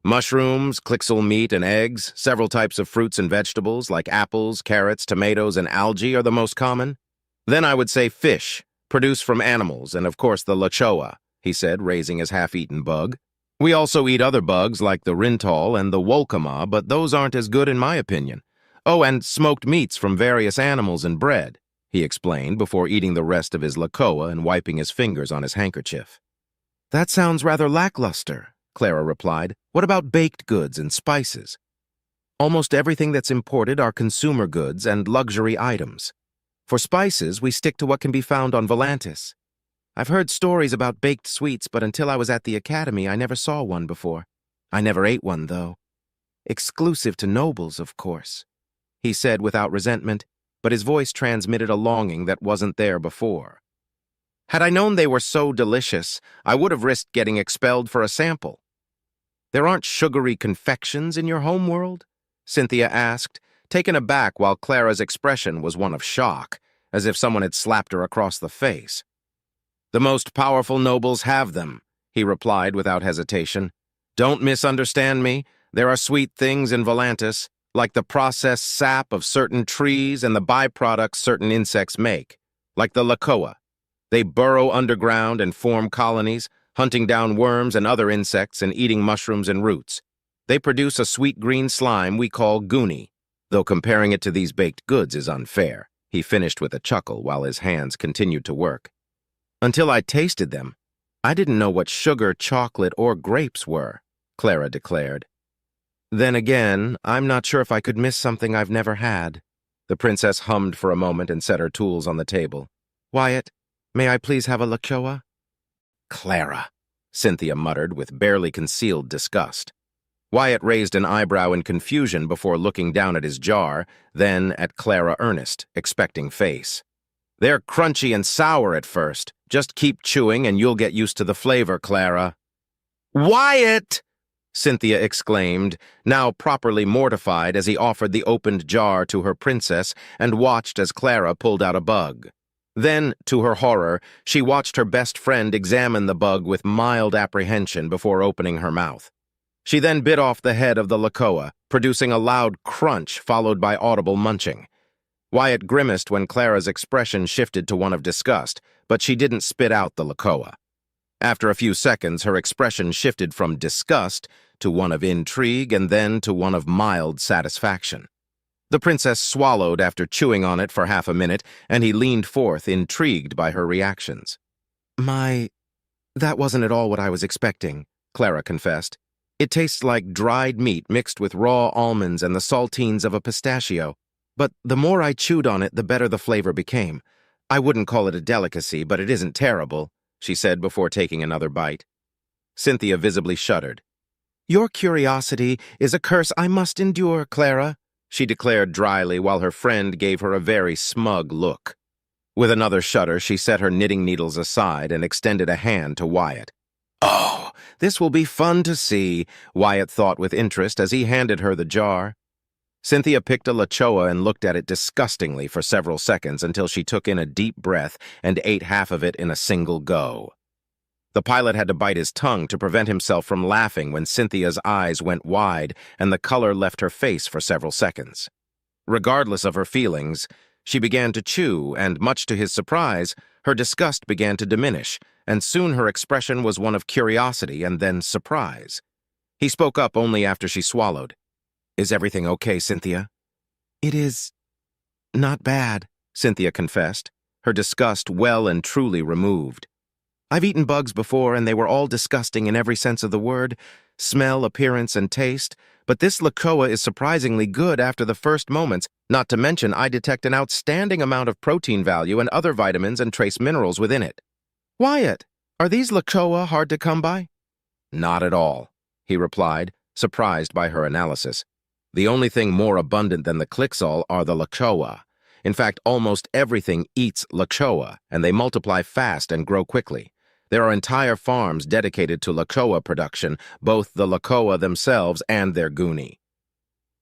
"Mushrooms, Clixal meat, and eggs, several types of fruits and vegetables like apples, carrots, tomatoes, and algae are the most common. Then I would say fish, produced from animals, and of course the lachoa," he said, raising his half-eaten bug. "We also eat other bugs like the rintal and the wolkama, but those aren't as good in my opinion. Oh, and smoked meats from various animals and bread," he explained before eating the rest of his lakoa and wiping his fingers on his handkerchief. "That sounds rather lackluster," Clara replied. "What about baked goods and spices?" "Almost everything that's imported are consumer goods and luxury items. For spices, we stick to what can be found on Volantis. I've heard stories about baked sweets, but until I was at the academy, I never saw one before. I never ate one, though. Exclusive to nobles, of course," he said without resentment, but his voice transmitted a longing that wasn't there before. "Had I known they were so delicious, I would have risked getting expelled for a sample." "There aren't sugary confections in your homeworld?" Cynthia asked, taken aback while Clara's expression was one of shock, as if someone had slapped her across the face. "The most powerful nobles have them," he replied without hesitation. "Don't misunderstand me. There are sweet things in Volantis, like the processed sap of certain trees and the byproducts certain insects make, like the lakoa. They burrow underground and form colonies, hunting down worms and other insects and eating mushrooms and roots. They produce a sweet green slime we call goonie, though comparing it to these baked goods is unfair," he finished with a chuckle while his hands continued to work. "Until I tasted them, I didn't know what sugar, chocolate, or grapes were," Clara declared. "Then again, I'm not sure if I could miss something I've never had." The princess hummed for a moment and set her tools on the table. "Wyatt, may I please have a lakoa?" "Clara," Cynthia muttered with barely concealed disgust. Wyatt raised an eyebrow in confusion before looking down at his jar, then at Clara earnest, expecting face. "They're crunchy and sour at first. Just keep chewing and you'll get used to the flavor, Clara." "Wyatt!" Cynthia exclaimed, now properly mortified as he offered the opened jar to her princess and watched as Clara pulled out a bug. Then, to her horror, she watched her best friend examine the bug with mild apprehension before opening her mouth. She then bit off the head of the lakoa, producing a loud crunch followed by audible munching. Wyatt grimaced when Clara's expression shifted to one of disgust, but she didn't spit out the lakoa. After a few seconds, her expression shifted from disgust to one of intrigue and then to one of mild satisfaction. The princess swallowed after chewing on it for half a minute, and he leaned forth, intrigued by her reactions. That wasn't at all what I was expecting," Clara confessed. "It tastes like dried meat mixed with raw almonds and the saltines of a pistachio. But the more I chewed on it, the better the flavor became. I wouldn't call it a delicacy, but it isn't terrible," she said before taking another bite. Cynthia visibly shuddered. "Your curiosity is a curse I must endure, Clara," she declared dryly while her friend gave her a very smug look. With another shudder, she set her knitting needles aside and extended a hand to Wyatt. "Oh, this will be fun to see," Wyatt thought with interest as he handed her the jar. Cynthia picked a LaChoa and looked at it disgustingly for several seconds until she took in a deep breath and ate half of it in a single go. The pilot had to bite his tongue to prevent himself from laughing when Cynthia's eyes went wide and the color left her face for several seconds. Regardless of her feelings, she began to chew, and much to his surprise, her disgust began to diminish, and soon her expression was one of curiosity and then surprise. He spoke up only after she swallowed. "Is everything okay, Cynthia?" "It is not bad," Cynthia confessed, her disgust well and truly removed. "I've eaten bugs before, and they were all disgusting in every sense of the word, smell, appearance, and taste, but this LaChoa is surprisingly good after the first moments, not to mention I detect an outstanding amount of protein value and other vitamins and trace minerals within it." "Wyatt, are these LaChoa hard to come by?" "Not at all," he replied, surprised by her analysis. "The only thing more abundant than the Clixol are the LaChoa. In fact, almost everything eats LaChoa, and they multiply fast and grow quickly. There are entire farms dedicated to LaChoa production, both the LaChoa themselves and their goonie.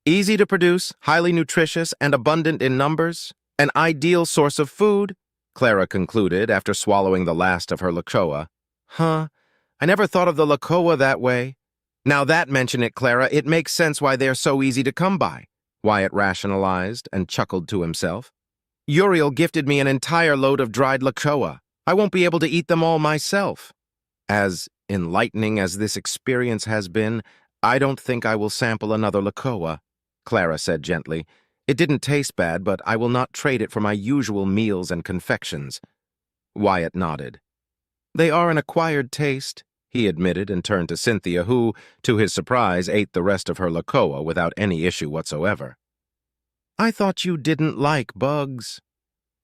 Easy to produce, highly nutritious, and abundant in numbers. An ideal source of food," Clara concluded after swallowing the last of her LaChoa. "Huh, I never thought of the LaChoa that way. Now that mention it, Clara, it makes sense why they're so easy to come by," Wyatt rationalized and chuckled to himself. "Uriel gifted me an entire load of dried LaChoa. I won't be able to eat them all myself. As enlightening as this experience has been, I don't think I will sample another LaChoa," Clara said gently. "It didn't taste bad, but I will not trade it for my usual meals and confections." Wyatt nodded. "They are an acquired taste," he admitted, and turned to Cynthia, who, to his surprise, ate the rest of her LaChoa without any issue whatsoever. "I thought you didn't like bugs."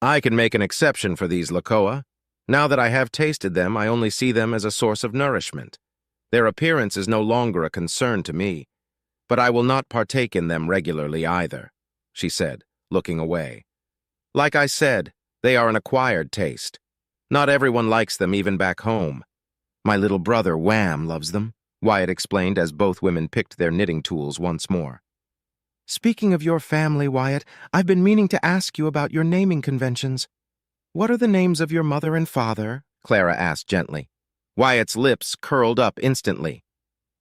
"I can make an exception for these LaChoa. Now that I have tasted them, I only see them as a source of nourishment. Their appearance is no longer a concern to me, but I will not partake in them regularly either," she said, looking away. "Like I said, they are an acquired taste. Not everyone likes them even back home. My little brother, Wham, loves them," Wyatt explained as both women picked their knitting tools once more. "Speaking of your family, Wyatt, I've been meaning to ask you about your naming conventions. What are the names of your mother and father?" Clara asked gently. Wyatt's lips curled up instantly.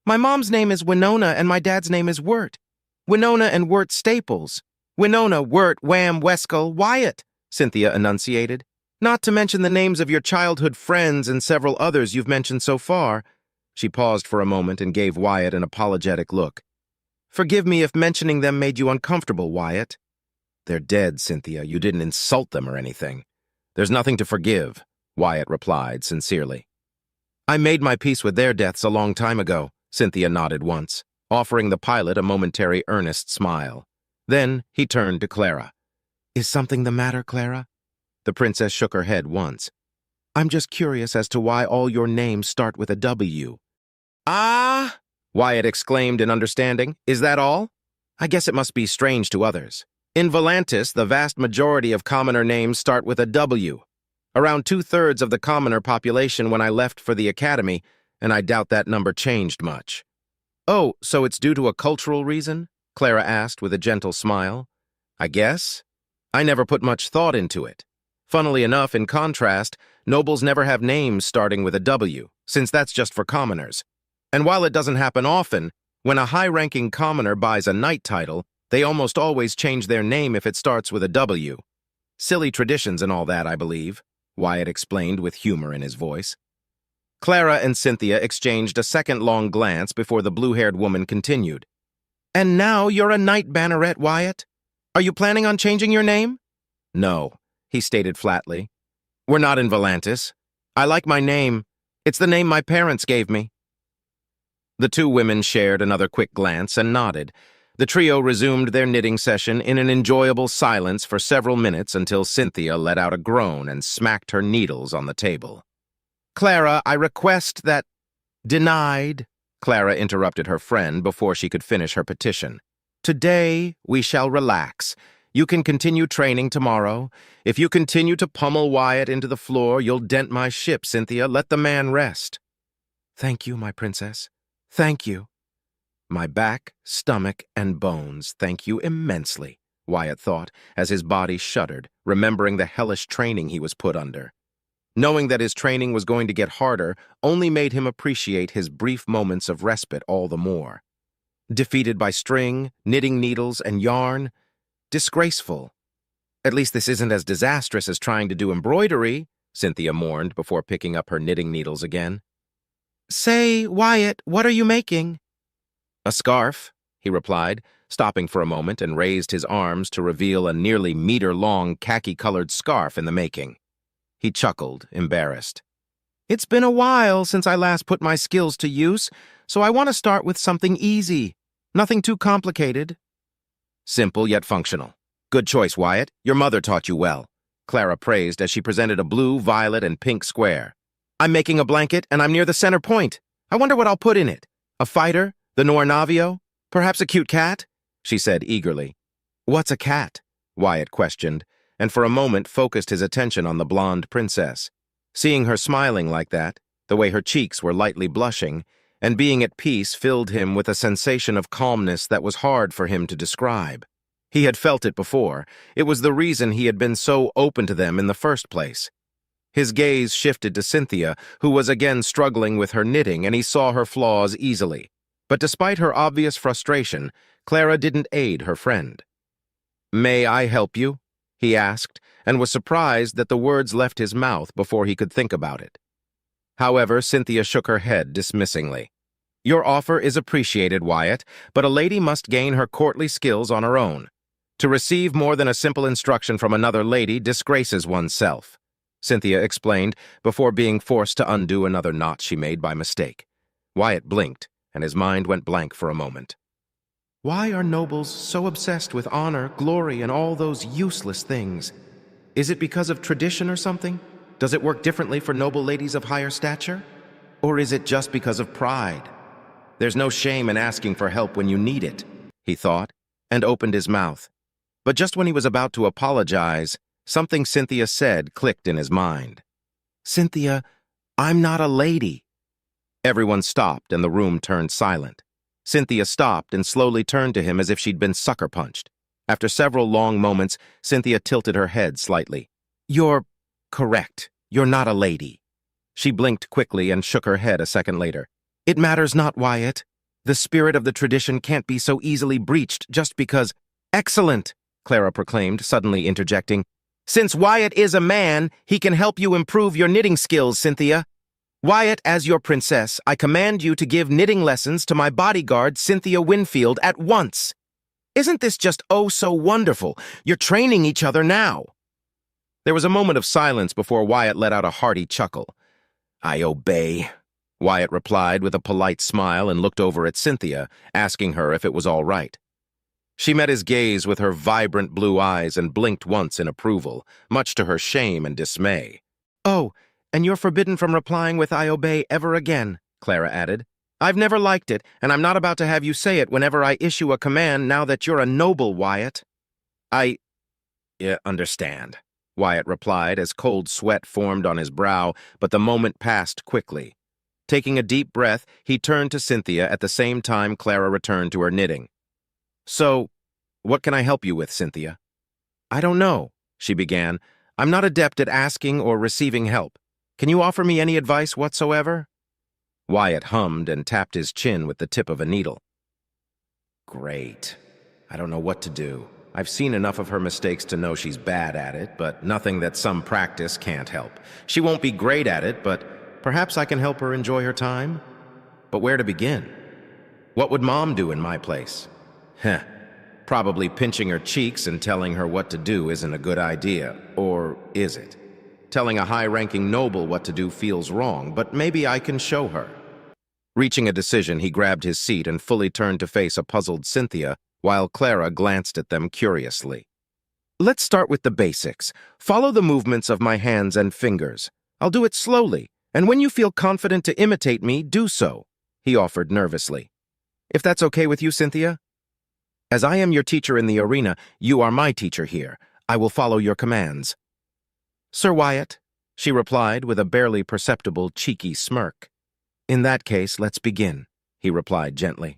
"My mom's name is Winona and my dad's name is Wirt. Winona and Wirt Staples. Winona, Wirt, Wham, Weskel, Wyatt," Cynthia enunciated. "Not to mention the names of your childhood friends and several others you've mentioned so far." She paused for a moment and gave Wyatt an apologetic look. "Forgive me if mentioning them made you uncomfortable, Wyatt." "They're dead, Cynthia. You didn't insult them or anything." "There's nothing to forgive," Wyatt replied sincerely. "I made my peace with their deaths a long time ago," Cynthia nodded once, offering the pilot a momentary earnest smile. Then he turned to Clara. "Is something the matter, Clara?" The princess shook her head once. "I'm just curious as to why all your names start with a W." "Ah!" Wyatt exclaimed in understanding. "Is that all? I guess it must be strange to others. In Volantis, the vast majority of commoner names start with a W. Around 2/3 of the commoner population when I left for the academy, and I doubt that number changed much." "Oh, so it's due to a cultural reason?" Clara asked with a gentle smile. "I guess. I never put much thought into it. Funnily enough, in contrast, nobles never have names starting with a W, since that's just for commoners. And while it doesn't happen often, when a high-ranking commoner buys a knight title, they almost always change their name if it starts with a W. Silly traditions and all that, I believe," Wyatt explained with humor in his voice. Clara and Cynthia exchanged a second long glance before the blue-haired woman continued. "And now you're a knight banneret, Wyatt. Are you planning on changing your name?" "No," he stated flatly. "We're not in Volantis. I like my name. It's the name my parents gave me." The two women shared another quick glance and nodded. The trio resumed their knitting session in an enjoyable silence for several minutes until Cynthia let out a groan and smacked her needles on the table. "Clara, I request that—" "Denied," Clara interrupted her friend before she could finish her petition. "Today we shall relax. You can continue training tomorrow. If you continue to pummel Wyatt into the floor, you'll dent my ship, Cynthia. Let the man rest." "Thank you, my princess. Thank you." "My back, stomach, and bones thank you immensely," Wyatt thought, as his body shuddered, remembering the hellish training he was put under. Knowing that his training was going to get harder only made him appreciate his brief moments of respite all the more. Defeated by string, knitting needles, and yarn? Disgraceful. "At least this isn't as disastrous as trying to do embroidery," Cynthia mourned before picking up her knitting needles again. "Say, Wyatt, what are you making?" "A scarf," he replied, stopping for a moment and raised his arms to reveal a nearly meter-long khaki-colored scarf in the making. He chuckled, embarrassed. "It's been a while since I last put my skills to use, so I want to start with something easy. Nothing too complicated." "Simple yet functional. Good choice, Wyatt. Your mother taught you well," Clara praised as she presented a blue, violet, and pink square. "I'm making a blanket, and I'm near the center point. I wonder what I'll put in it. A fighter? The Nornavio? Perhaps a cute cat?" she said eagerly. "What's a cat?" Wyatt questioned, and for a moment focused his attention on the blonde princess. Seeing her smiling like that, the way her cheeks were lightly blushing, and being at peace filled him with a sensation of calmness that was hard for him to describe. He had felt it before. It was the reason he had been so open to them in the first place. His gaze shifted to Cynthia, who was again struggling with her knitting, and he saw her flaws easily. But despite her obvious frustration, Clara didn't aid her friend. "May I help you?" he asked, and was surprised that the words left his mouth before he could think about it. However, Cynthia shook her head dismissingly. "Your offer is appreciated, Wyatt, but a lady must gain her courtly skills on her own. To receive more than a simple instruction from another lady disgraces oneself," Cynthia explained before being forced to undo another knot she made by mistake. Wyatt blinked, and his mind went blank for a moment. Why are nobles so obsessed with honor, glory, and all those useless things? Is it because of tradition or something? Does it work differently for noble ladies of higher stature? Or is it just because of pride? There's no shame in asking for help when you need it, he thought, and opened his mouth. But just when he was about to apologize, something Cynthia said clicked in his mind. "Cynthia, I'm not a lady." Everyone stopped and the room turned silent. Cynthia stopped and slowly turned to him as if she'd been sucker-punched. After several long moments, Cynthia tilted her head slightly. "You're correct. You're not a lady." She blinked quickly and shook her head a second later. "It matters not, Wyatt. The spirit of the tradition can't be so easily breached just because—" "Excellent," Clara proclaimed, suddenly interjecting. "Since Wyatt is a man, he can help you improve your knitting skills, Cynthia. Wyatt, as your princess, I command you to give knitting lessons to my bodyguard, Cynthia Winfield, at once. Isn't this just oh so wonderful? You're training each other now." There was a moment of silence before Wyatt let out a hearty chuckle. "I obey," Wyatt replied with a polite smile and looked over at Cynthia, asking her if it was all right. She met his gaze with her vibrant blue eyes and blinked once in approval, much to her shame and dismay. "Oh, and you're forbidden from replying with I obey ever again," Clara added. "I've never liked it, and I'm not about to have you say it whenever I issue a command now that you're a noble, Wyatt." Understand," Wyatt replied as cold sweat formed on his brow, but the moment passed quickly. Taking a deep breath, he turned to Cynthia at the same time Clara returned to her knitting. "So, what can I help you with, Cynthia?" "I don't know," she began. "I'm not adept at asking or receiving help. Can you offer me any advice whatsoever?" Wyatt hummed and tapped his chin with the tip of a needle. "Great. I don't know what to do. I've seen enough of her mistakes to know she's bad at it, but nothing that some practice can't help. She won't be great at it, but perhaps I can help her enjoy her time. But where to begin? What would Mom do in my place? Probably pinching her cheeks and telling her what to do isn't a good idea. Or is it? Telling a high-ranking noble what to do feels wrong, but maybe I can show her." Reaching a decision, he grabbed his seat and fully turned to face a puzzled Cynthia, while Clara glanced at them curiously. "Let's start with the basics. Follow the movements of my hands and fingers. I'll do it slowly, and when you feel confident to imitate me, do so," he offered nervously. "If that's okay with you, Cynthia?" As I am your teacher in the arena, you are my teacher here. I will follow your commands." "Sir Wyatt," she replied with a barely perceptible cheeky smirk. "In that case, let's begin," he replied gently.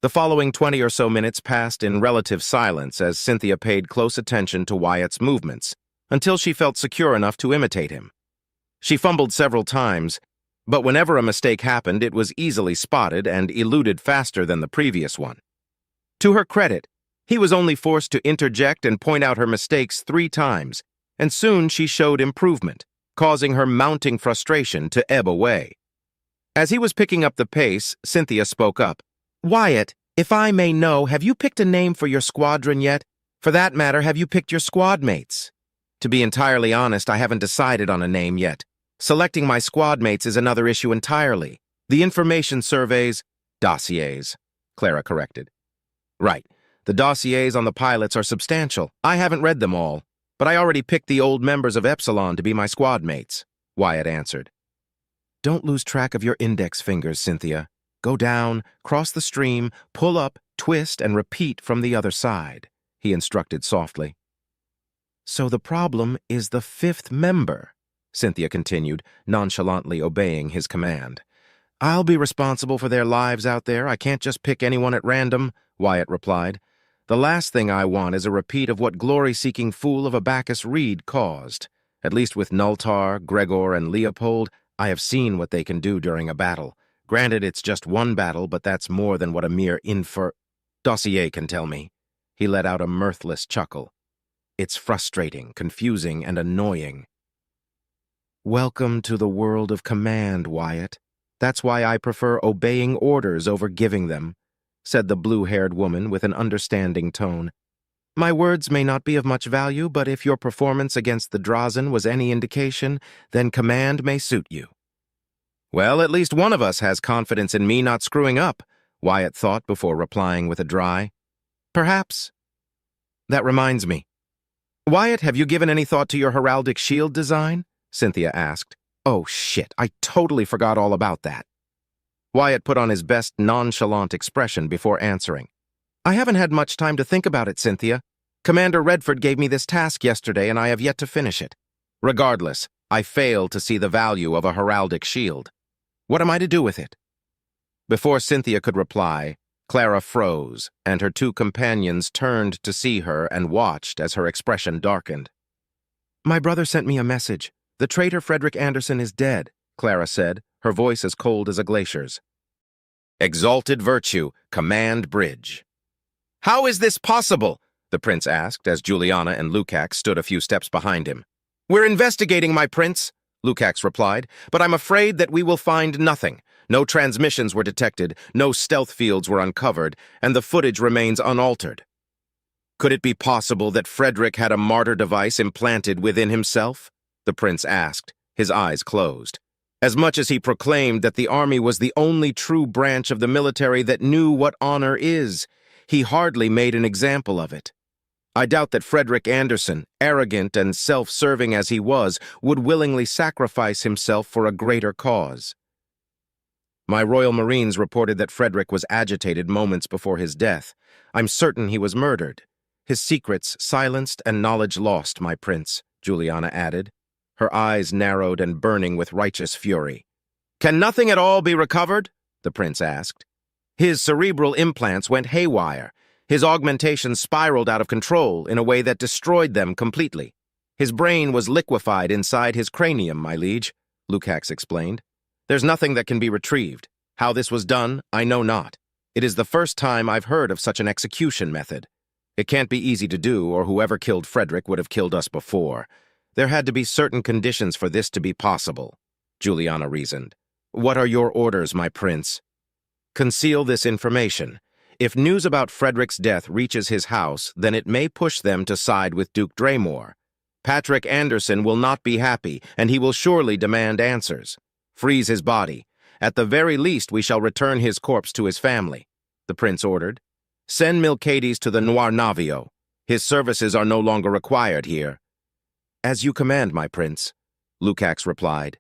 The following 20 or so minutes passed in relative silence as Cynthia paid close attention to Wyatt's movements, until she felt secure enough to imitate him. She fumbled several times, but whenever a mistake happened, it was easily spotted and eluded faster than the previous one. To her credit, he was only forced to interject and point out her mistakes 3 times, and soon she showed improvement, causing her mounting frustration to ebb away. As he was picking up the pace, Cynthia spoke up. "Wyatt, if I may know, have you picked a name for your squadron yet? For that matter, have you picked your squad mates?" "To be entirely honest, I haven't decided on a name yet. Selecting my squad mates is another issue entirely. The information surveys—" "Dossiers," Clara corrected. "Right. The dossiers on the pilots are substantial. I haven't read them all, but I already picked the old members of Epsilon to be my squad mates," Wyatt answered. "Don't lose track of your index fingers, Cynthia. Go down, cross the stream, pull up, twist, and repeat from the other side," he instructed softly. "So the problem is the 5th member," Cynthia continued, nonchalantly obeying his command. "I'll be responsible for their lives out there. I can't just pick anyone at random," Wyatt replied. "The last thing I want is a repeat of what glory-seeking fool of a Bacchus Reed caused. At least with Nultar, Gregor, and Leopold, I have seen what they can do during a battle. Granted, it's just one battle, but that's more than what a mere dossier can tell me." He let out a mirthless chuckle. "It's frustrating, confusing, and annoying." "Welcome to the world of command, Wyatt. That's why I prefer obeying orders over giving them," said the blue-haired woman with an understanding tone. "My words may not be of much value, but if your performance against the Drazen was any indication, then command may suit you." "Well, at least one of us has confidence in me not screwing up," Wyatt thought before replying with a dry, "Perhaps. That reminds me. Wyatt, have you given any thought to your heraldic shield design?" Cynthia asked. "Oh, shit, I totally forgot all about that." Wyatt put on his best nonchalant expression before answering. "I haven't had much time to think about it, Cynthia. Commander Redford gave me this task yesterday, and I have yet to finish it. Regardless, I fail to see the value of a heraldic shield. What am I to do with it?" Before Cynthia could reply, Clara froze, and her 2 companions turned to see her and watched as her expression darkened. "My brother sent me a message. The traitor Frederick Anderson is dead," Clara said, her voice as cold as a glacier's. "Exalted virtue, command bridge." "How is this possible?" the prince asked as Juliana and Lukacs stood a few steps behind him. "We're investigating, my prince," Lukacs replied, "but I'm afraid that we will find nothing. No transmissions were detected, no stealth fields were uncovered, and the footage remains unaltered." "Could it be possible that Frederick had a martyr device implanted within himself?" the prince asked, his eyes closed. As much as he proclaimed that the army was the only true branch of the military that knew what honor is, he hardly made an example of it. I doubt that Frederick Anderson, arrogant and self-serving as he was, would willingly sacrifice himself for a greater cause. "My Royal Marines reported that Frederick was agitated moments before his death. I'm certain he was murdered. His secrets silenced and knowledge lost, my prince," Juliana added, her eyes narrowed and burning with righteous fury. "Can nothing at all be recovered?" the prince asked. "His cerebral implants went haywire. His augmentations spiraled out of control in a way that destroyed them completely. His brain was liquefied inside his cranium, my liege," Lukacs explained. "There's nothing that can be retrieved. How this was done, I know not. It is the first time I've heard of such an execution method. It can't be easy to do, or whoever killed Frederick would have killed us before. There had to be certain conditions for this to be possible," Juliana reasoned. "What are your orders, my prince?" "Conceal this information. If news about Frederick's death reaches his house, then it may push them to side with Duke Draymore. Patrick Anderson will not be happy, and he will surely demand answers. Freeze his body. At the very least, we shall return his corpse to his family," the prince ordered. "Send Milcades to the Noir Navio. His services are no longer required here." "As you command, my prince," Lukacs replied.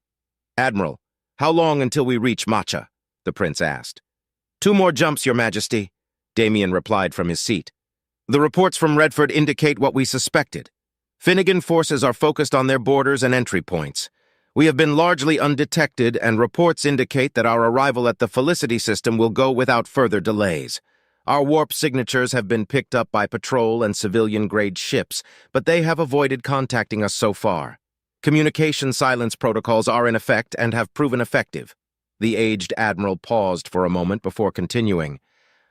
"Admiral, how long until we reach Macha?" the prince asked. "2 more jumps, your majesty. Damien replied from his seat. "The reports from Redford indicate what we suspected. Finnegan forces are focused on their borders and entry points. We have been largely undetected, and reports indicate that our arrival at the Felicity system will go without further delays. Our warp signatures have been picked up by patrol and civilian-grade ships, but they have avoided contacting us so far. Communication silence protocols are in effect and have proven effective." The aged admiral paused for a moment before continuing.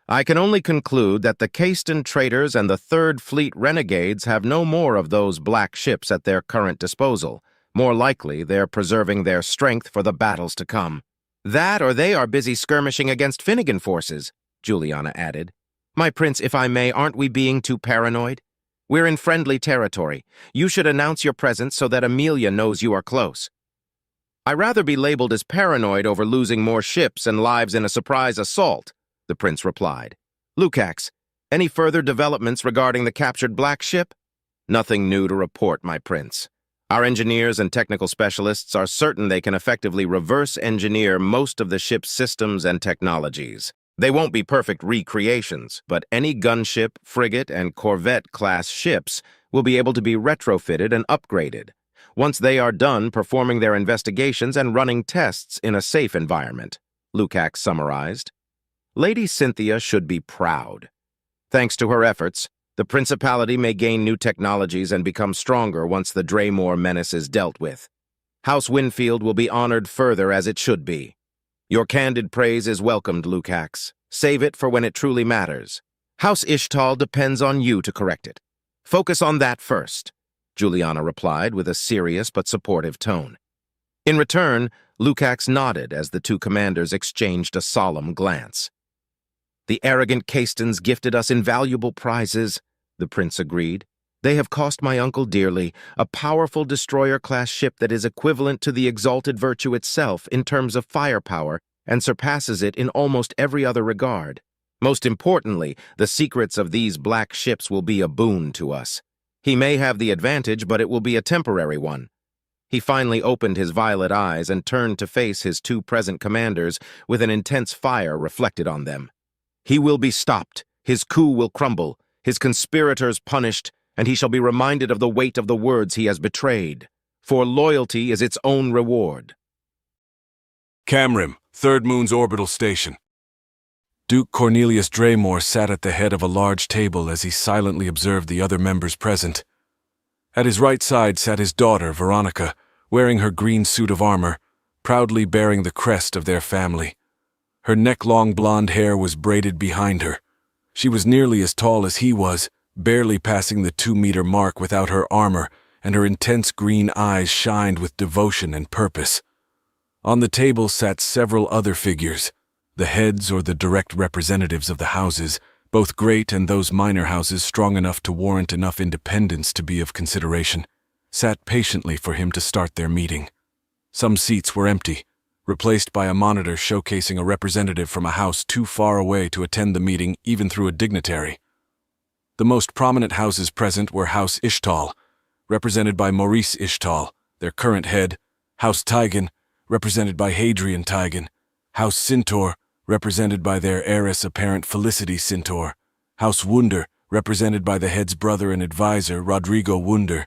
"I can only conclude that the Caiston traitors and the Third Fleet renegades have no more of those black ships at their current disposal. More likely, they're preserving their strength for the battles to come." "That, or they are busy skirmishing against Finnegan forces," Juliana added. "My prince, if I may, aren't we being too paranoid? We're in friendly territory. You should announce your presence so that Amelia knows you are close." "I'd rather be labeled as paranoid over losing more ships and lives in a surprise assault," the prince replied. "Lukacs, any further developments regarding the captured black ship?" "Nothing new to report, my prince. Our engineers and technical specialists are certain they can effectively reverse engineer most of the ship's systems and technologies. They won't be perfect recreations, but any gunship, frigate, and corvette-class ships will be able to be retrofitted and upgraded, once they are done performing their investigations and running tests in a safe environment," Lukacs summarized. "Lady Cynthia should be proud. Thanks to her efforts, the Principality may gain new technologies and become stronger once the Draymore menace is dealt with. House Winfield will be honored further as it should be. Your candid praise is welcomed, Lukacs. Save it for when it truly matters. House Ishtal depends on you to correct it. Focus on that first," Juliana replied with a serious but supportive tone. In return, Lukacs nodded as the two commanders exchanged a solemn glance. "The arrogant Caistons gifted us invaluable prizes," the prince agreed. "They have cost my uncle dearly, a powerful destroyer-class ship that is equivalent to the exalted virtue itself in terms of firepower and surpasses it in almost every other regard. Most importantly, the secrets of these black ships will be a boon to us. He may have the advantage, but it will be a temporary one." He finally opened his violet eyes and turned to face his two present commanders with an intense fire reflected on them. "He will be stopped, his coup will crumble, his conspirators punished, and he shall be reminded of the weight of the words he has betrayed. For loyalty is its own reward." Camrim, Third Moon's orbital station. Duke Cornelius Draymore sat at the head of a large table as he silently observed the other members present. At his right side sat his daughter, Veronica, wearing her green suit of armor, proudly bearing the crest of their family. Her neck-long blonde hair was braided behind her. She was nearly as tall as he was, barely passing the 2-meter mark without her armor, and her intense green eyes shined with devotion and purpose. On the table sat several other figures, the heads or the direct representatives of the houses, both great and those minor houses strong enough to warrant enough independence to be of consideration, sat patiently for him to start their meeting. Some seats were empty, replaced by a monitor showcasing a representative from a house too far away to attend the meeting even through a dignitary. The most prominent houses present were House Ishtal, represented by Maurice Ishtal, their current head, House Tygan, represented by Hadrian Tygan, House Centaur, represented by their heiress-apparent Felicity Centaur, House Wunder, represented by the head's brother and advisor, Rodrigo Wunder,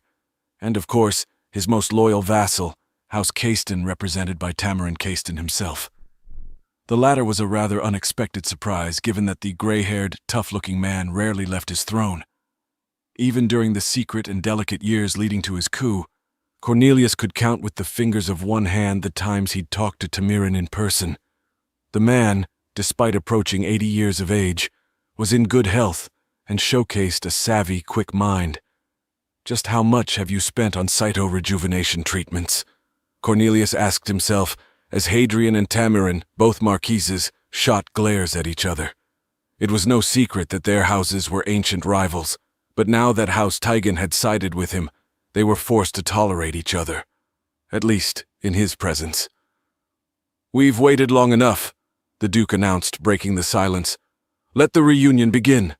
and, of course, his most loyal vassal, House Caiston, represented by Tamarin Caiston himself. The latter was a rather unexpected surprise, given that the gray-haired, tough-looking man rarely left his throne. Even during the secret and delicate years leading to his coup, Cornelius could count with the fingers of one hand the times he'd talked to Tamirin in person. The man, despite approaching 80 years of age, was in good health and showcased a savvy, quick mind. "Just how much have you spent on cyto-rejuvenation treatments?" Cornelius asked himself, as Hadrian and Tamirin, both marquises, shot glares at each other. It was no secret that their houses were ancient rivals, but now that House Tygan had sided with him, they were forced to tolerate each other, at least in his presence. "We've waited long enough," the Duke announced, breaking the silence. "Let the reunion begin."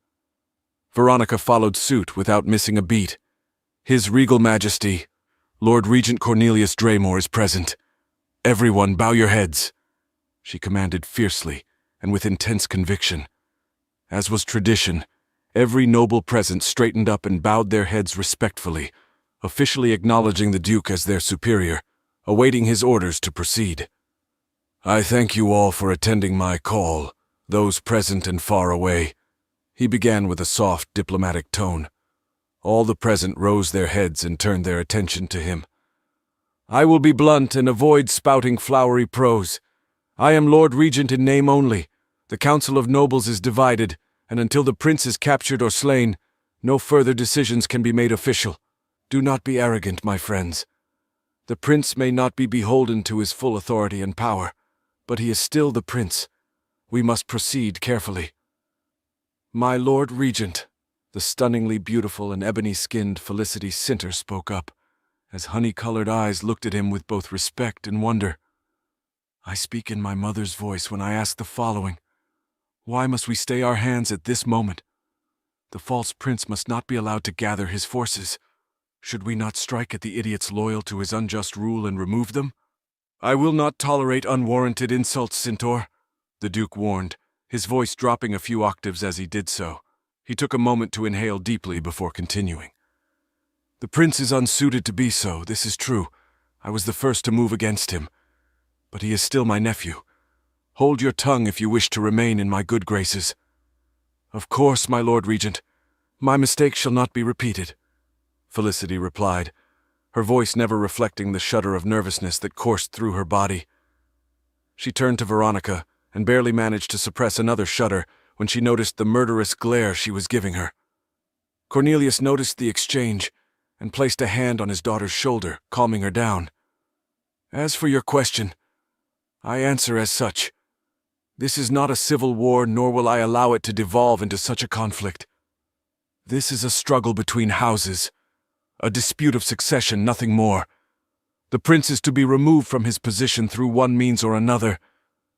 Veronica followed suit without missing a beat. "His Regal Majesty, Lord Regent Cornelius Draymore is present. Everyone bow your heads," she commanded fiercely and with intense conviction. As was tradition, every noble present straightened up and bowed their heads respectfully, officially acknowledging the Duke as their superior, awaiting his orders to proceed. "I thank you all for attending my call, those present and far away," he began with a soft, diplomatic tone. All the present rose their heads and turned their attention to him. "I will be blunt and avoid spouting flowery prose. I am Lord Regent in name only. The Council of Nobles is divided, and until the prince is captured or slain, no further decisions can be made official. Do not be arrogant, my friends. The prince may not be beholden to his full authority and power, but he is still the prince. We must proceed carefully. My Lord Regent," the stunningly beautiful and ebony-skinned Felicity Sinter spoke up, as honey-colored eyes looked at him with both respect and wonder. "I speak in my mother's voice when I ask the following. Why must we stay our hands at this moment? The false prince must not be allowed to gather his forces. Should we not strike at the idiots loyal to his unjust rule and remove them?" "I will not tolerate unwarranted insults, Centaur," the Duke warned, his voice dropping a few octaves as he did so. He took a moment to inhale deeply before continuing. "The prince is unsuited to be so, this is true. I was the first to move against him. But he is still my nephew. Hold your tongue if you wish to remain in my good graces." "Of course, my Lord Regent. My mistake shall not be repeated," Felicity replied, her voice never reflecting the shudder of nervousness that coursed through her body. She turned to Veronica and barely managed to suppress another shudder when she noticed the murderous glare she was giving her. Cornelius noticed the exchange and placed a hand on his daughter's shoulder, calming her down. "As for your question, I answer as such. This is not a civil war, nor will I allow it to devolve into such a conflict. This is a struggle between houses, a dispute of succession, nothing more. The prince is to be removed from his position through one means or another,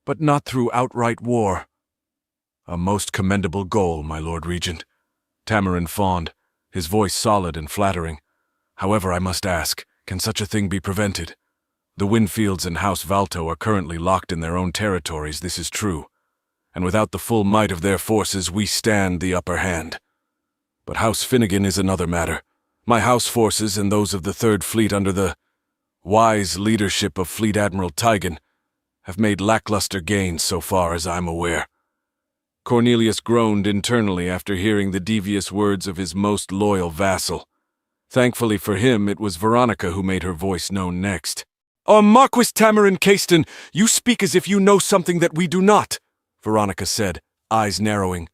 but not through outright war." "A most commendable goal, my Lord Regent," Tamarin fawned, his voice solid and flattering. "However, I must ask, can such a thing be prevented? The Winfields and House Valto are currently locked in their own territories, this is true, and without the full might of their forces we stand the upper hand. But House Finnegan is another matter. My house forces and those of the Third Fleet under the wise leadership of Fleet Admiral Tigan have made lackluster gains so far as I'm aware." Cornelius groaned internally after hearing the devious words of his most loyal vassal. Thankfully for him, it was Veronica who made her voice known next. "Oh, Marquis Tamarin Caiston, you speak as if you know something that we do not," Veronica said, eyes narrowing.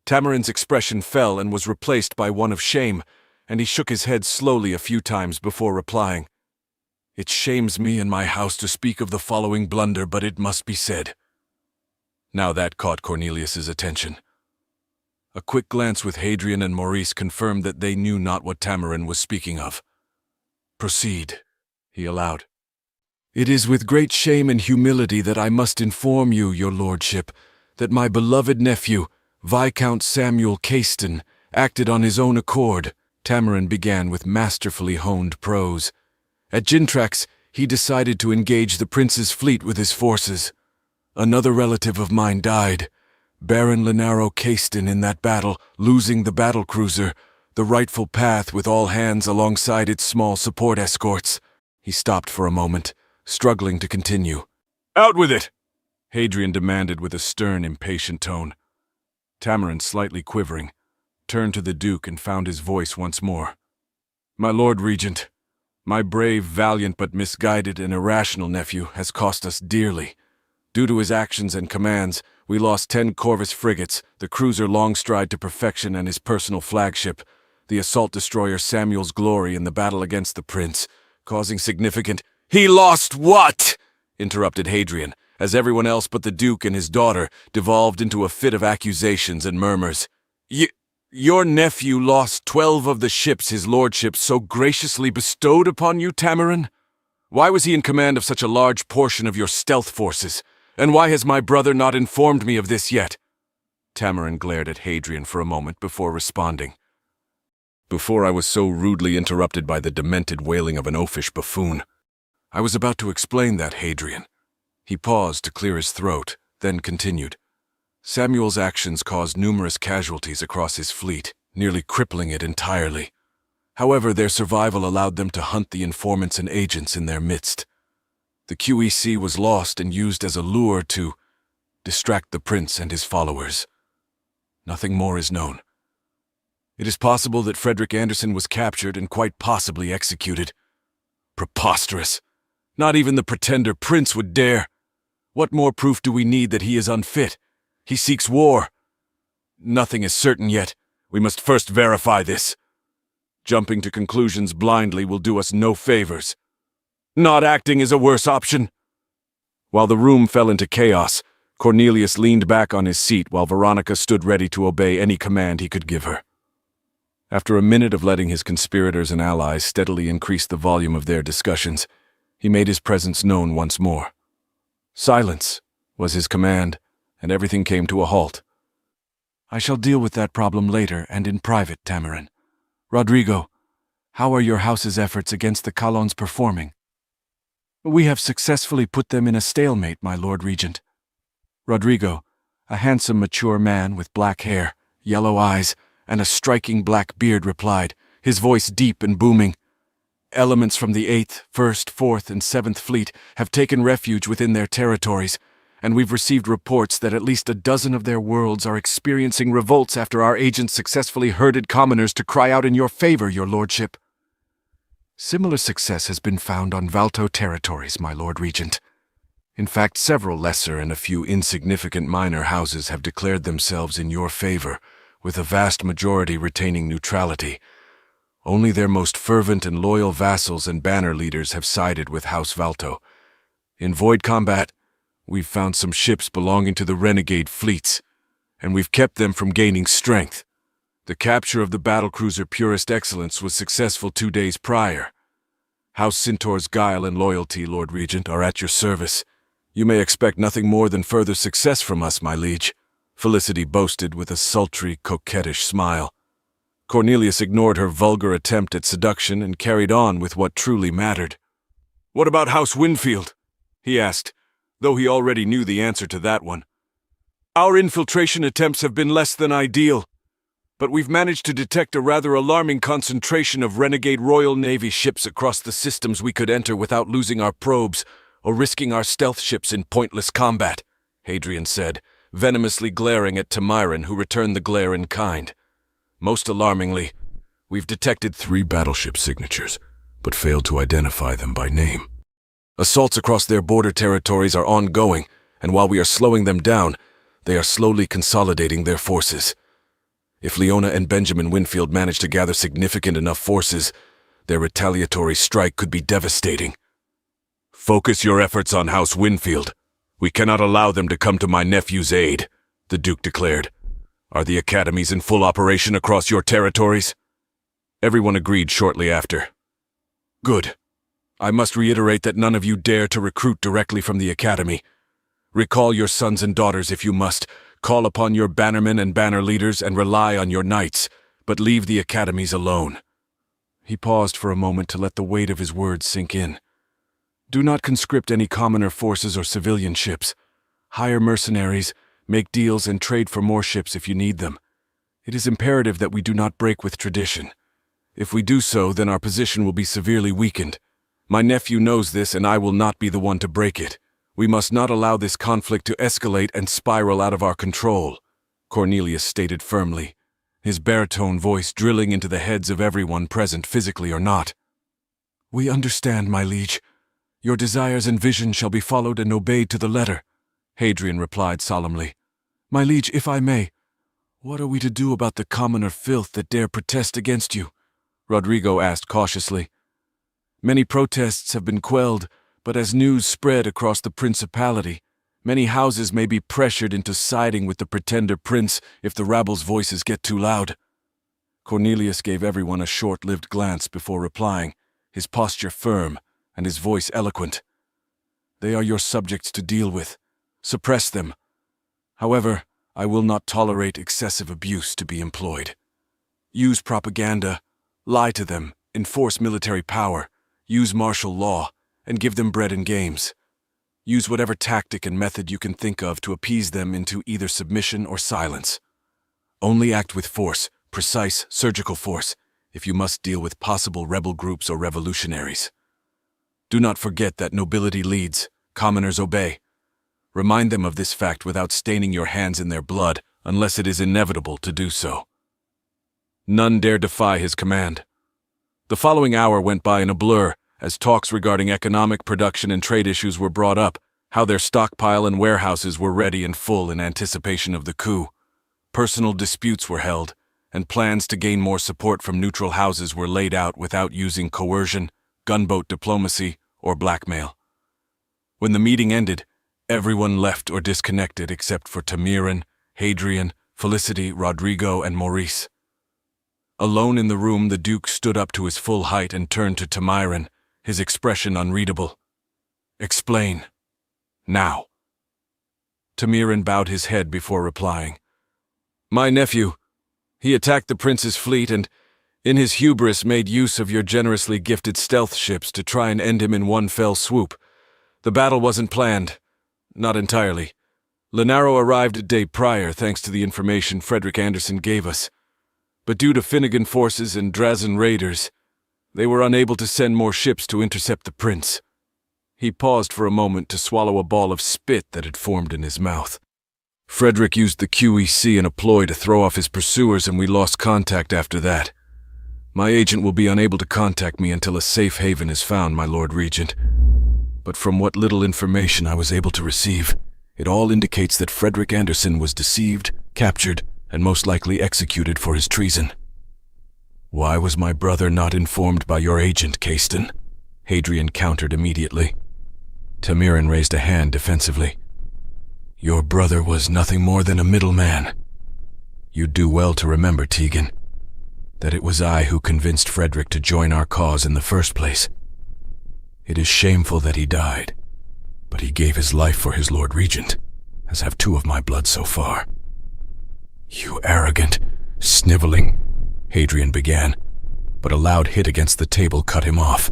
Tamarin's expression fell and was replaced by one of shame, and he shook his head slowly a few times before replying. "It shames me and my house to speak of the following blunder, but it must be said." Now that caught Cornelius's attention. A quick glance with Hadrian and Maurice confirmed that they knew not what Tamarin was speaking of. "Proceed," he allowed. "It is with great shame and humility that I must inform you, your lordship, that my beloved nephew, Viscount Samuel Caiston, acted on his own accord," Tamarin began with masterfully honed prose. "At Gintrax, he decided to engage the prince's fleet with his forces. Another relative of mine died, Baron Lenaro Caiston, in that battle, losing the battlecruiser, the rightful path with all hands alongside its small support escorts." He stopped for a moment, struggling to continue. "Out with it!" Hadrian demanded with a stern, impatient tone. Tamarin, slightly quivering, turned to the Duke and found his voice once more. "My Lord Regent, my brave, valiant, but misguided and irrational nephew has cost us dearly. Due to his actions and commands, we lost 10 Corvus frigates, the cruiser Longstride to perfection and his personal flagship, the assault destroyer Samuel's Glory in the battle against the prince, causing significant—" "He lost what?" interrupted Hadrian, as everyone else but the Duke and his daughter devolved into a fit of accusations and murmurs. Your nephew lost 12 of the ships his lordship so graciously bestowed upon you, Tamarin? Why was he in command of such a large portion of your stealth forces? And why has my brother not informed me of this yet?" Tamarin glared at Hadrian for a moment before responding. "Before I was so rudely interrupted by the demented wailing of an oafish buffoon. I was about to explain that, Hadrian." He paused to clear his throat, then continued. Samuel's actions caused numerous casualties across his fleet, nearly crippling it entirely. However, their survival allowed them to hunt the informants and agents in their midst. The QEC was lost and used as a lure to distract the prince and his followers. Nothing more is known. It is possible that Frederick Anderson was captured and quite possibly executed. Preposterous! Not even the pretender prince would dare. What more proof do we need that he is unfit? He seeks war. Nothing is certain yet. We must first verify this. Jumping to conclusions blindly will do us no favors. Not acting is a worse option. While the room fell into chaos, Cornelius leaned back on his seat while Veronica stood ready to obey any command he could give her. After a minute of letting his conspirators and allies steadily increase the volume of their discussions, he made his presence known once more. Silence was his command, and everything came to a halt. I shall deal with that problem later and in private, Tamarin. Rodrigo, how are your house's efforts against the Colons performing? We have successfully put them in a stalemate, my Lord Regent. Rodrigo, a handsome, mature man with black hair, yellow eyes, and a striking black beard replied, his voice deep and booming. Elements from the 8th, 1st, 4th, and 7th Fleet have taken refuge within their territories, and we've received reports that at least a dozen of their worlds are experiencing revolts after our agents successfully herded commoners to cry out in your favor, your lordship. Similar success has been found on Valto territories, my Lord Regent. In fact, several lesser and a few insignificant minor houses have declared themselves in your favor, with a vast majority retaining neutrality. Only their most fervent and loyal vassals and banner leaders have sided with House Valto. In void combat, we've found some ships belonging to the renegade fleets, and we've kept them from gaining strength. The capture of the battlecruiser Purest Excellence was successful 2 days prior. House Centaur's guile and loyalty, Lord Regent, are at your service. You may expect nothing more than further success from us, my liege, Felicity boasted with a sultry, coquettish smile. Cornelius ignored her vulgar attempt at seduction and carried on with what truly mattered. What about House Winfield? He asked, though he already knew the answer to that one. Our infiltration attempts have been less than ideal, but we've managed to detect a rather alarming concentration of renegade Royal Navy ships across the systems we could enter without losing our probes or risking our stealth ships in pointless combat, Hadrian said, venomously glaring at Tamirin, who returned the glare in kind. Most alarmingly, we've detected 3 battleship signatures, but failed to identify them by name. Assaults across their border territories are ongoing, and while we are slowing them down, they are slowly consolidating their forces. If Leona and Benjamin Winfield manage to gather significant enough forces, their retaliatory strike could be devastating. Focus your efforts on House Winfield. We cannot allow them to come to my nephew's aid, the Duke declared. Are the academies in full operation across your territories? Everyone agreed shortly after. Good. I must reiterate that none of you dare to recruit directly from the academy. Recall your sons and daughters if you must, call upon your bannermen and banner leaders, and rely on your knights, but leave the academies alone. He paused for a moment to let the weight of his words sink in. Do not conscript any commoner forces or civilian ships. Hire mercenaries, make deals, and trade for more ships if you need them. It is imperative that we do not break with tradition. If we do so, then our position will be severely weakened. My nephew knows this, and I will not be the one to break it. We must not allow this conflict to escalate and spiral out of our control, Cornelius stated firmly, his baritone voice drilling into the heads of everyone present, physically or not. We understand, my liege. Your desires and vision shall be followed and obeyed to the letter, Hadrian replied solemnly. My liege, if I may, what are we to do about the commoner filth that dare protest against you? Rodrigo asked cautiously. Many protests have been quelled, but as news spread across the principality, many houses may be pressured into siding with the pretender prince if the rabble's voices get too loud. Cornelius gave everyone a short-lived glance before replying, his posture firm and his voice eloquent. They are your subjects to deal with. Suppress them. However, I will not tolerate excessive abuse to be employed. Use propaganda, lie to them, enforce military power, use martial law, and give them bread and games. Use whatever tactic and method you can think of to appease them into either submission or silence. Only act with force, precise, surgical force, if you must deal with possible rebel groups or revolutionaries. Do not forget that nobility leads, commoners obey. Remind them of this fact without staining your hands in their blood, unless it is inevitable to do so. None dare defy his command. The following hour went by in a blur, as talks regarding economic, production, and trade issues were brought up, how their stockpile and warehouses were ready and full in anticipation of the coup. Personal disputes were held, and plans to gain more support from neutral houses were laid out without using coercion, gunboat diplomacy, or blackmail. When the meeting ended, everyone left or disconnected except for Tamirin, Hadrian, Felicity, Rodrigo, and Maurice. Alone in the room, the Duke stood up to his full height and turned to Tamirin, his expression unreadable. "Explain. Now." Tamirin bowed his head before replying. "My nephew. He attacked the prince's fleet and, in his hubris, made use of your generously gifted stealth ships to try and end him in one fell swoop. The battle wasn't planned. Not entirely. Lenaro arrived a day prior thanks to the information Frederick Anderson gave us. But due to Finnegan forces and Drazen raiders, they were unable to send more ships to intercept the prince." He paused for a moment to swallow a ball of spit that had formed in his mouth. "Frederick used the QEC in a ploy to throw off his pursuers, and we lost contact after that. My agent will be unable to contact me until a safe haven is found, my Lord Regent. But from what little information I was able to receive, it all indicates that Frederick Anderson was deceived, captured, and most likely executed for his treason." "Why was my brother not informed by your agent, Caiston?" Hadrian countered immediately. Tamirin raised a hand defensively. "Your brother was nothing more than a middleman. You'd do well to remember, Tegan, that it was I who convinced Frederick to join our cause in the first place. It is shameful that he died, but he gave his life for his Lord Regent, as have two of my blood so far." "You arrogant, sniveling," Hadrian began, but a loud hit against the table cut him off.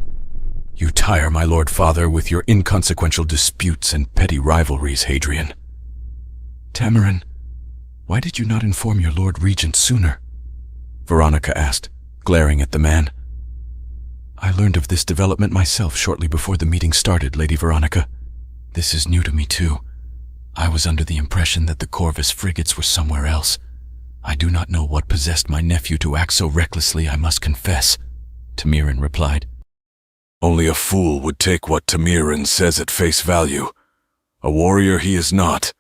"You tire my Lord Father with your inconsequential disputes and petty rivalries, Hadrian." "Tamirin, why did you not inform your Lord Regent sooner?" Veronica asked, glaring at the man. "I learned of this development myself shortly before the meeting started, Lady Veronica. This is new to me too. I was under the impression that the Corvus frigates were somewhere else. I do not know what possessed my nephew to act so recklessly, I must confess," Tamirin replied. "Only a fool would take what Tamirin says at face value. A warrior he is not,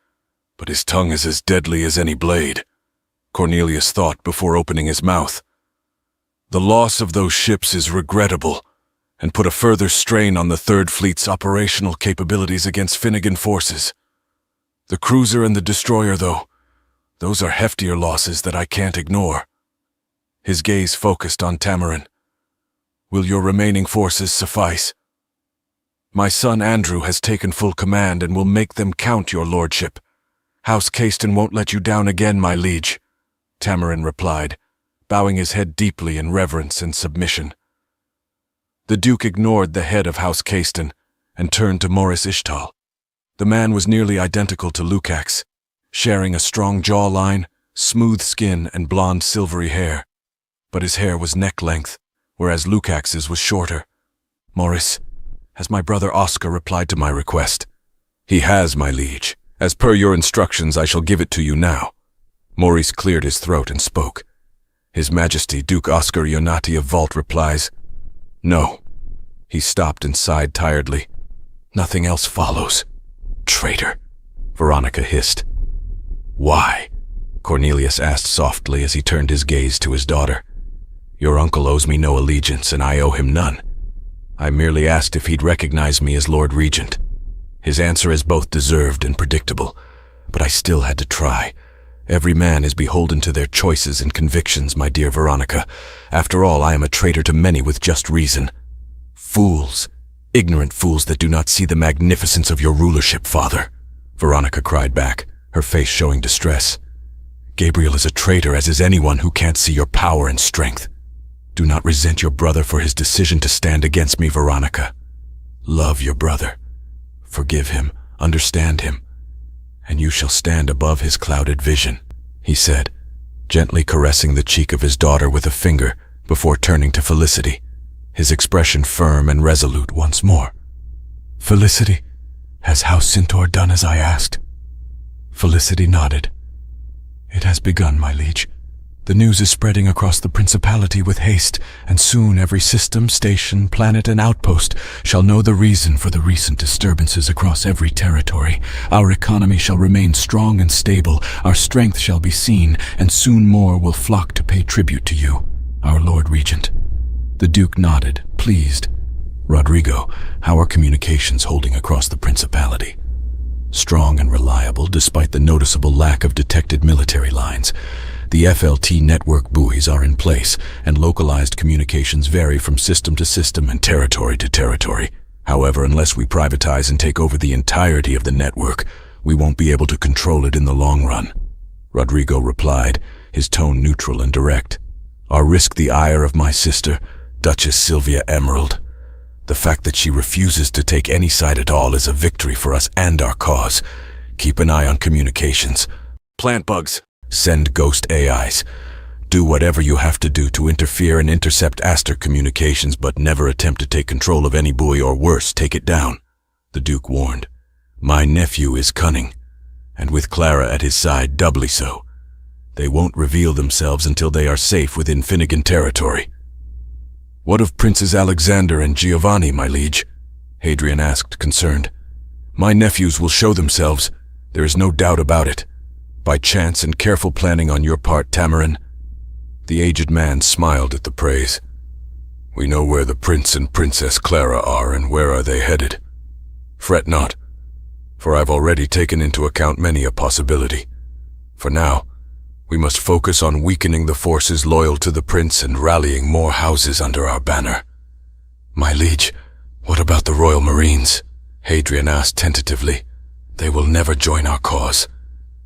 but his tongue is as deadly as any blade," Cornelius thought before opening his mouth. "The loss of those ships is regrettable, and put a further strain on the Third Fleet's operational capabilities against Finnegan forces. The cruiser and the destroyer, though, those are heftier losses that I can't ignore." His gaze focused on Tamirin. "Will your remaining forces suffice?" "My son Andrew has taken full command and will make them count, your lordship. House Caiston won't let you down again, my liege," Tamirin replied, bowing his head deeply in reverence and submission. The Duke ignored the head of House Caiston and turned to Maurice Ishtal. The man was nearly identical to Lukacs, sharing a strong jawline, smooth skin, and blonde silvery hair. But his hair was neck-length, whereas Lukacs's was shorter. "Maurice, has my brother Oscar replied to my request?" "He has, my liege. As per your instructions, I shall give it to you now." Maurice cleared his throat and spoke. His Majesty Duke Oscar Ionati of Vault replies, "No." He stopped and sighed tiredly. "Nothing else follows." "Traitor," Veronica hissed. "Why?" Cornelius asked softly as he turned his gaze to his daughter. "Your uncle owes me no allegiance, and I owe him none. I merely asked if he'd recognize me as Lord Regent. His answer is both deserved and predictable, but I still had to try. Every man is beholden to their choices and convictions, my dear Veronica. After all, I am a traitor to many with just reason. Fools, ignorant fools that do not see the magnificence of your rulership, father," Veronica cried back, her face showing distress. "Gabriel is a traitor, as is anyone who can't see your power and strength. Do not resent your brother for his decision to stand against me, Veronica. Love your brother. forgive him, understand him, and you shall stand above his clouded vision," he said, gently caressing the cheek of his daughter with a finger before turning to Felicity, his expression firm and resolute once more. "Felicity, has House Centaur done as I asked?" Felicity nodded. "It has begun, my liege. The news is spreading across the principality with haste, and soon every system, station, planet, and outpost shall know the reason for the recent disturbances across every territory. Our economy shall remain strong and stable, our strength shall be seen, and soon more will flock to pay tribute to you, our Lord Regent." The Duke nodded, pleased. "Rodrigo, how are communications holding across the principality?" "Strong and reliable, despite the noticeable lack of detected military lines. The FLT network buoys are in place, and localized communications vary from system to system and territory to territory. However, unless we privatize and take over the entirety of the network, we won't be able to control it in the long run," Rodrigo replied, his tone neutral and direct. "Or risk the ire of my sister, Duchess Sylvia Emerald. The fact that she refuses to take any side at all is a victory for us and our cause. Keep an eye on communications. Plant bugs. Send ghost AIs. Do whatever you have to do to interfere and intercept Aster communications, but never attempt to take control of any buoy, or worse, take it down," the Duke warned. "My nephew is cunning, and with Clara at his side, doubly so. They won't reveal themselves until they are safe within Finnegan territory." "What of Princes Alexander and Giovanni, my liege?" Hadrian asked, concerned. "My nephews will show themselves, there is no doubt about it. By chance and careful planning on your part, Tamarin." The aged man smiled at the praise. "We know where the Prince and Princess Clara are, and where are they headed. Fret not, for I've already taken into account many a possibility. For now, we must focus on weakening the forces loyal to the Prince and rallying more houses under our banner." "My liege, what about the Royal Marines?" Hadrian asked tentatively. "They will never join our cause,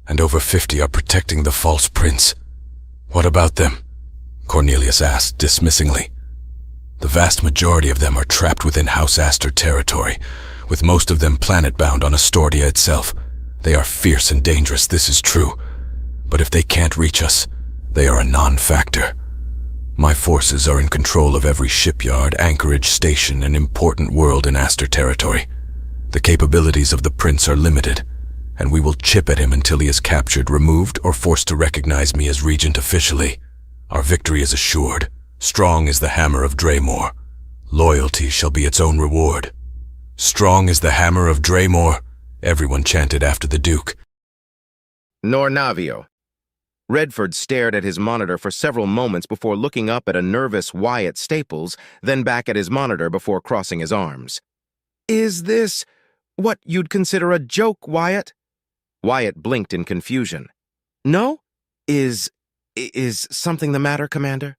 and over 50 are protecting the false prince." "What about them?" Cornelius asked dismissingly. "The vast majority of them are trapped within House Aster territory, with most of them planet-bound on Astordia itself. They are fierce and dangerous, this is true. But if they can't reach us, they are a non-factor. My forces are in control of every shipyard, anchorage, station, and important world in Aster territory. The capabilities of the prince are limited, and we will chip at him until he is captured, removed, or forced to recognize me as regent officially. Our victory is assured. Strong is the hammer of Draymore. Loyalty shall be its own reward." "Strong is the hammer of Draymore," everyone chanted after the Duke. Nor navio. Redford stared at his monitor for several moments before looking up at a nervous Wyatt Staples, then back at his monitor before crossing his arms. "Is this what you'd consider a joke, Wyatt?" Wyatt blinked in confusion. "No? Is something the matter, Commander?"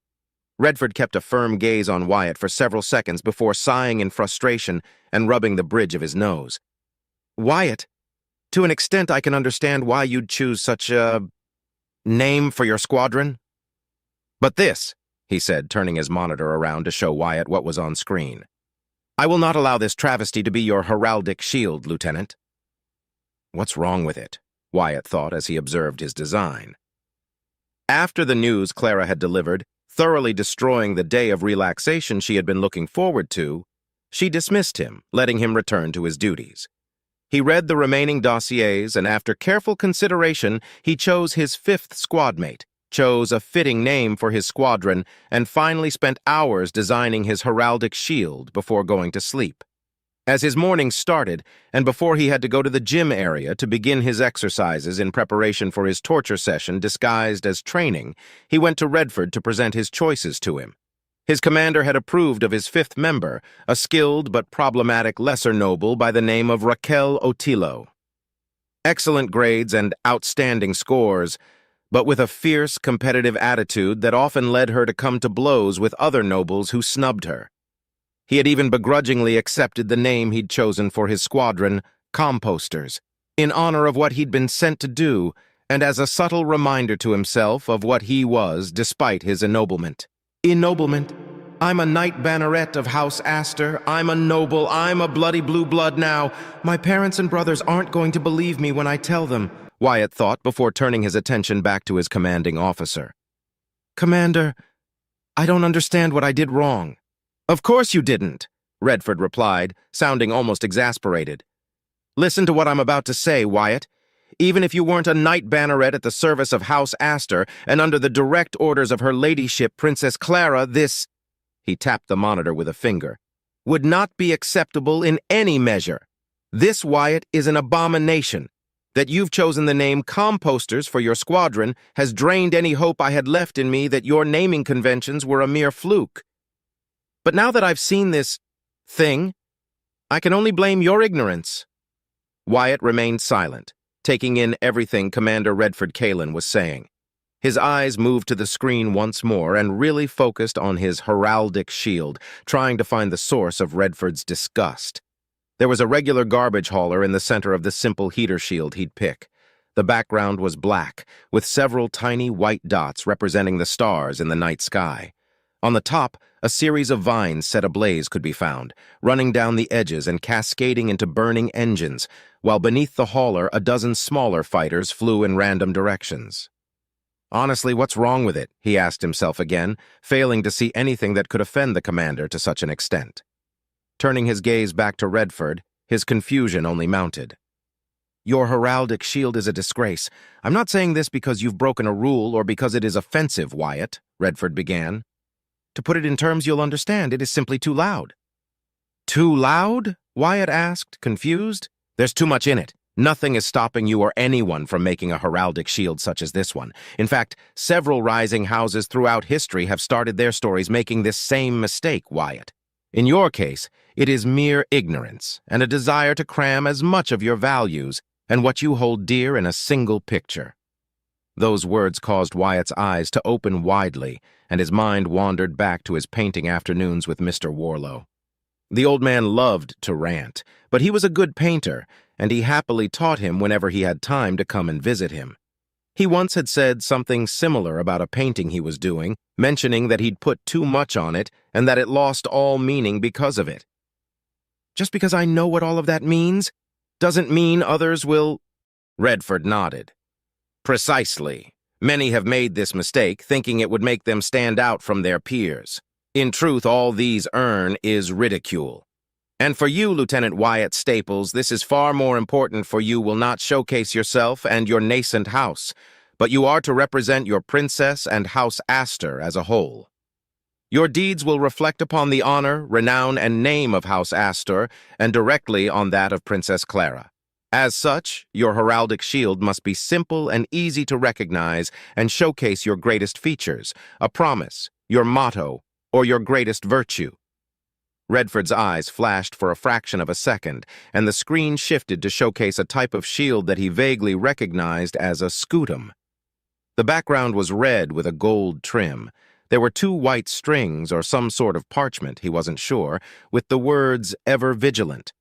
Redford kept a firm gaze on Wyatt for several seconds before sighing in frustration and rubbing the bridge of his nose. "Wyatt, to an extent I can understand why you'd choose such a name for your squadron. But this," he said, turning his monitor around to show Wyatt what was on screen. "I will not allow this travesty to be your heraldic shield, Lieutenant." What's wrong with it? Wyatt thought as he observed his design. After the news Clara had delivered, thoroughly destroying the day of relaxation she had been looking forward to, she dismissed him, letting him return to his duties. He read the remaining dossiers, and after careful consideration, he chose his 5th squadmate, chose a fitting name for his squadron, and finally spent hours designing his heraldic shield before going to sleep. As his morning started, and before he had to go to the gym area to begin his exercises in preparation for his torture session disguised as training, he went to Redford to present his choices to him. His commander had approved of his 5th member, a skilled but problematic lesser noble by the name of Raquel Otillo. Excellent grades and outstanding scores, but with a fierce, competitive attitude that often led her to come to blows with other nobles who snubbed her. He had even begrudgingly accepted the name he'd chosen for his squadron, Composters, in honor of what he'd been sent to do, and as a subtle reminder to himself of what he was despite his ennoblement. Ennoblement, I'm a knight banneret of House Astor. I'm a noble. I'm a bloody blue blood now. My parents and brothers aren't going to believe me when I tell them, Wyatt thought before turning his attention back to his commanding officer. Commander, I don't understand what I did wrong. Of course you didn't, Redford replied, sounding almost exasperated. Listen to what I'm about to say, Wyatt. Even if you weren't a knight banneret at the service of House Astor and under the direct orders of her ladyship, Princess Clara, this, he tapped the monitor with a finger, would not be acceptable in any measure. This, Wyatt, is an abomination. That you've chosen the name Composters for your squadron has drained any hope I had left in me that your naming conventions were a mere fluke. But now that I've seen this thing, I can only blame your ignorance. Wyatt remained silent, taking in everything Commander Redford Kalin was saying. His eyes moved to the screen once more and really focused on his heraldic shield, trying to find the source of Redford's disgust. There was a regular garbage hauler in the center of the simple heater shield he'd pick. The background was black, with several tiny white dots representing the stars in the night sky. On the top, a series of vines set ablaze could be found, running down the edges and cascading into burning engines, while beneath the hauler a dozen smaller fighters flew in random directions. Honestly, what's wrong with it? He asked himself again, failing to see anything that could offend the commander to such an extent. Turning his gaze back to Redford, his confusion only mounted. Your heraldic shield is a disgrace. I'm not saying this because you've broken a rule or because it is offensive, Wyatt, Redford began. To put it in terms you'll understand, it is simply too loud. Too loud? Wyatt asked, confused. There's too much in it. Nothing is stopping you or anyone from making a heraldic shield such as this one. In fact, several rising houses throughout history have started their stories making this same mistake, Wyatt. In your case, it is mere ignorance and a desire to cram as much of your values and what you hold dear in a single picture. Those words caused Wyatt's eyes to open widely, and his mind wandered back to his painting afternoons with Mr. Warlow. The old man loved to rant, but he was a good painter, and he happily taught him whenever he had time to come and visit him. He once had said something similar about a painting he was doing, mentioning that he'd put too much on it and that it lost all meaning because of it. Just because I know what all of that means doesn't mean others will... Redford nodded. Precisely. Many have made this mistake, thinking it would make them stand out from their peers. In truth, all these earn is ridicule. And for you, Lieutenant Wyatt Staples, this is far more important, for you will not showcase yourself and your nascent house, but you are to represent your princess and House Astor as a whole. Your deeds will reflect upon the honor, renown, and name of House Astor, and directly on that of Princess Clara. As such, your heraldic shield must be simple and easy to recognize and showcase your greatest features, a promise, your motto, or your greatest virtue. Redford's eyes flashed for a fraction of a second, and the screen shifted to showcase a type of shield that he vaguely recognized as a scutum. The background was red with a gold trim. There were 2 white strings or some sort of parchment, he wasn't sure, with the words "Ever Vigilant,"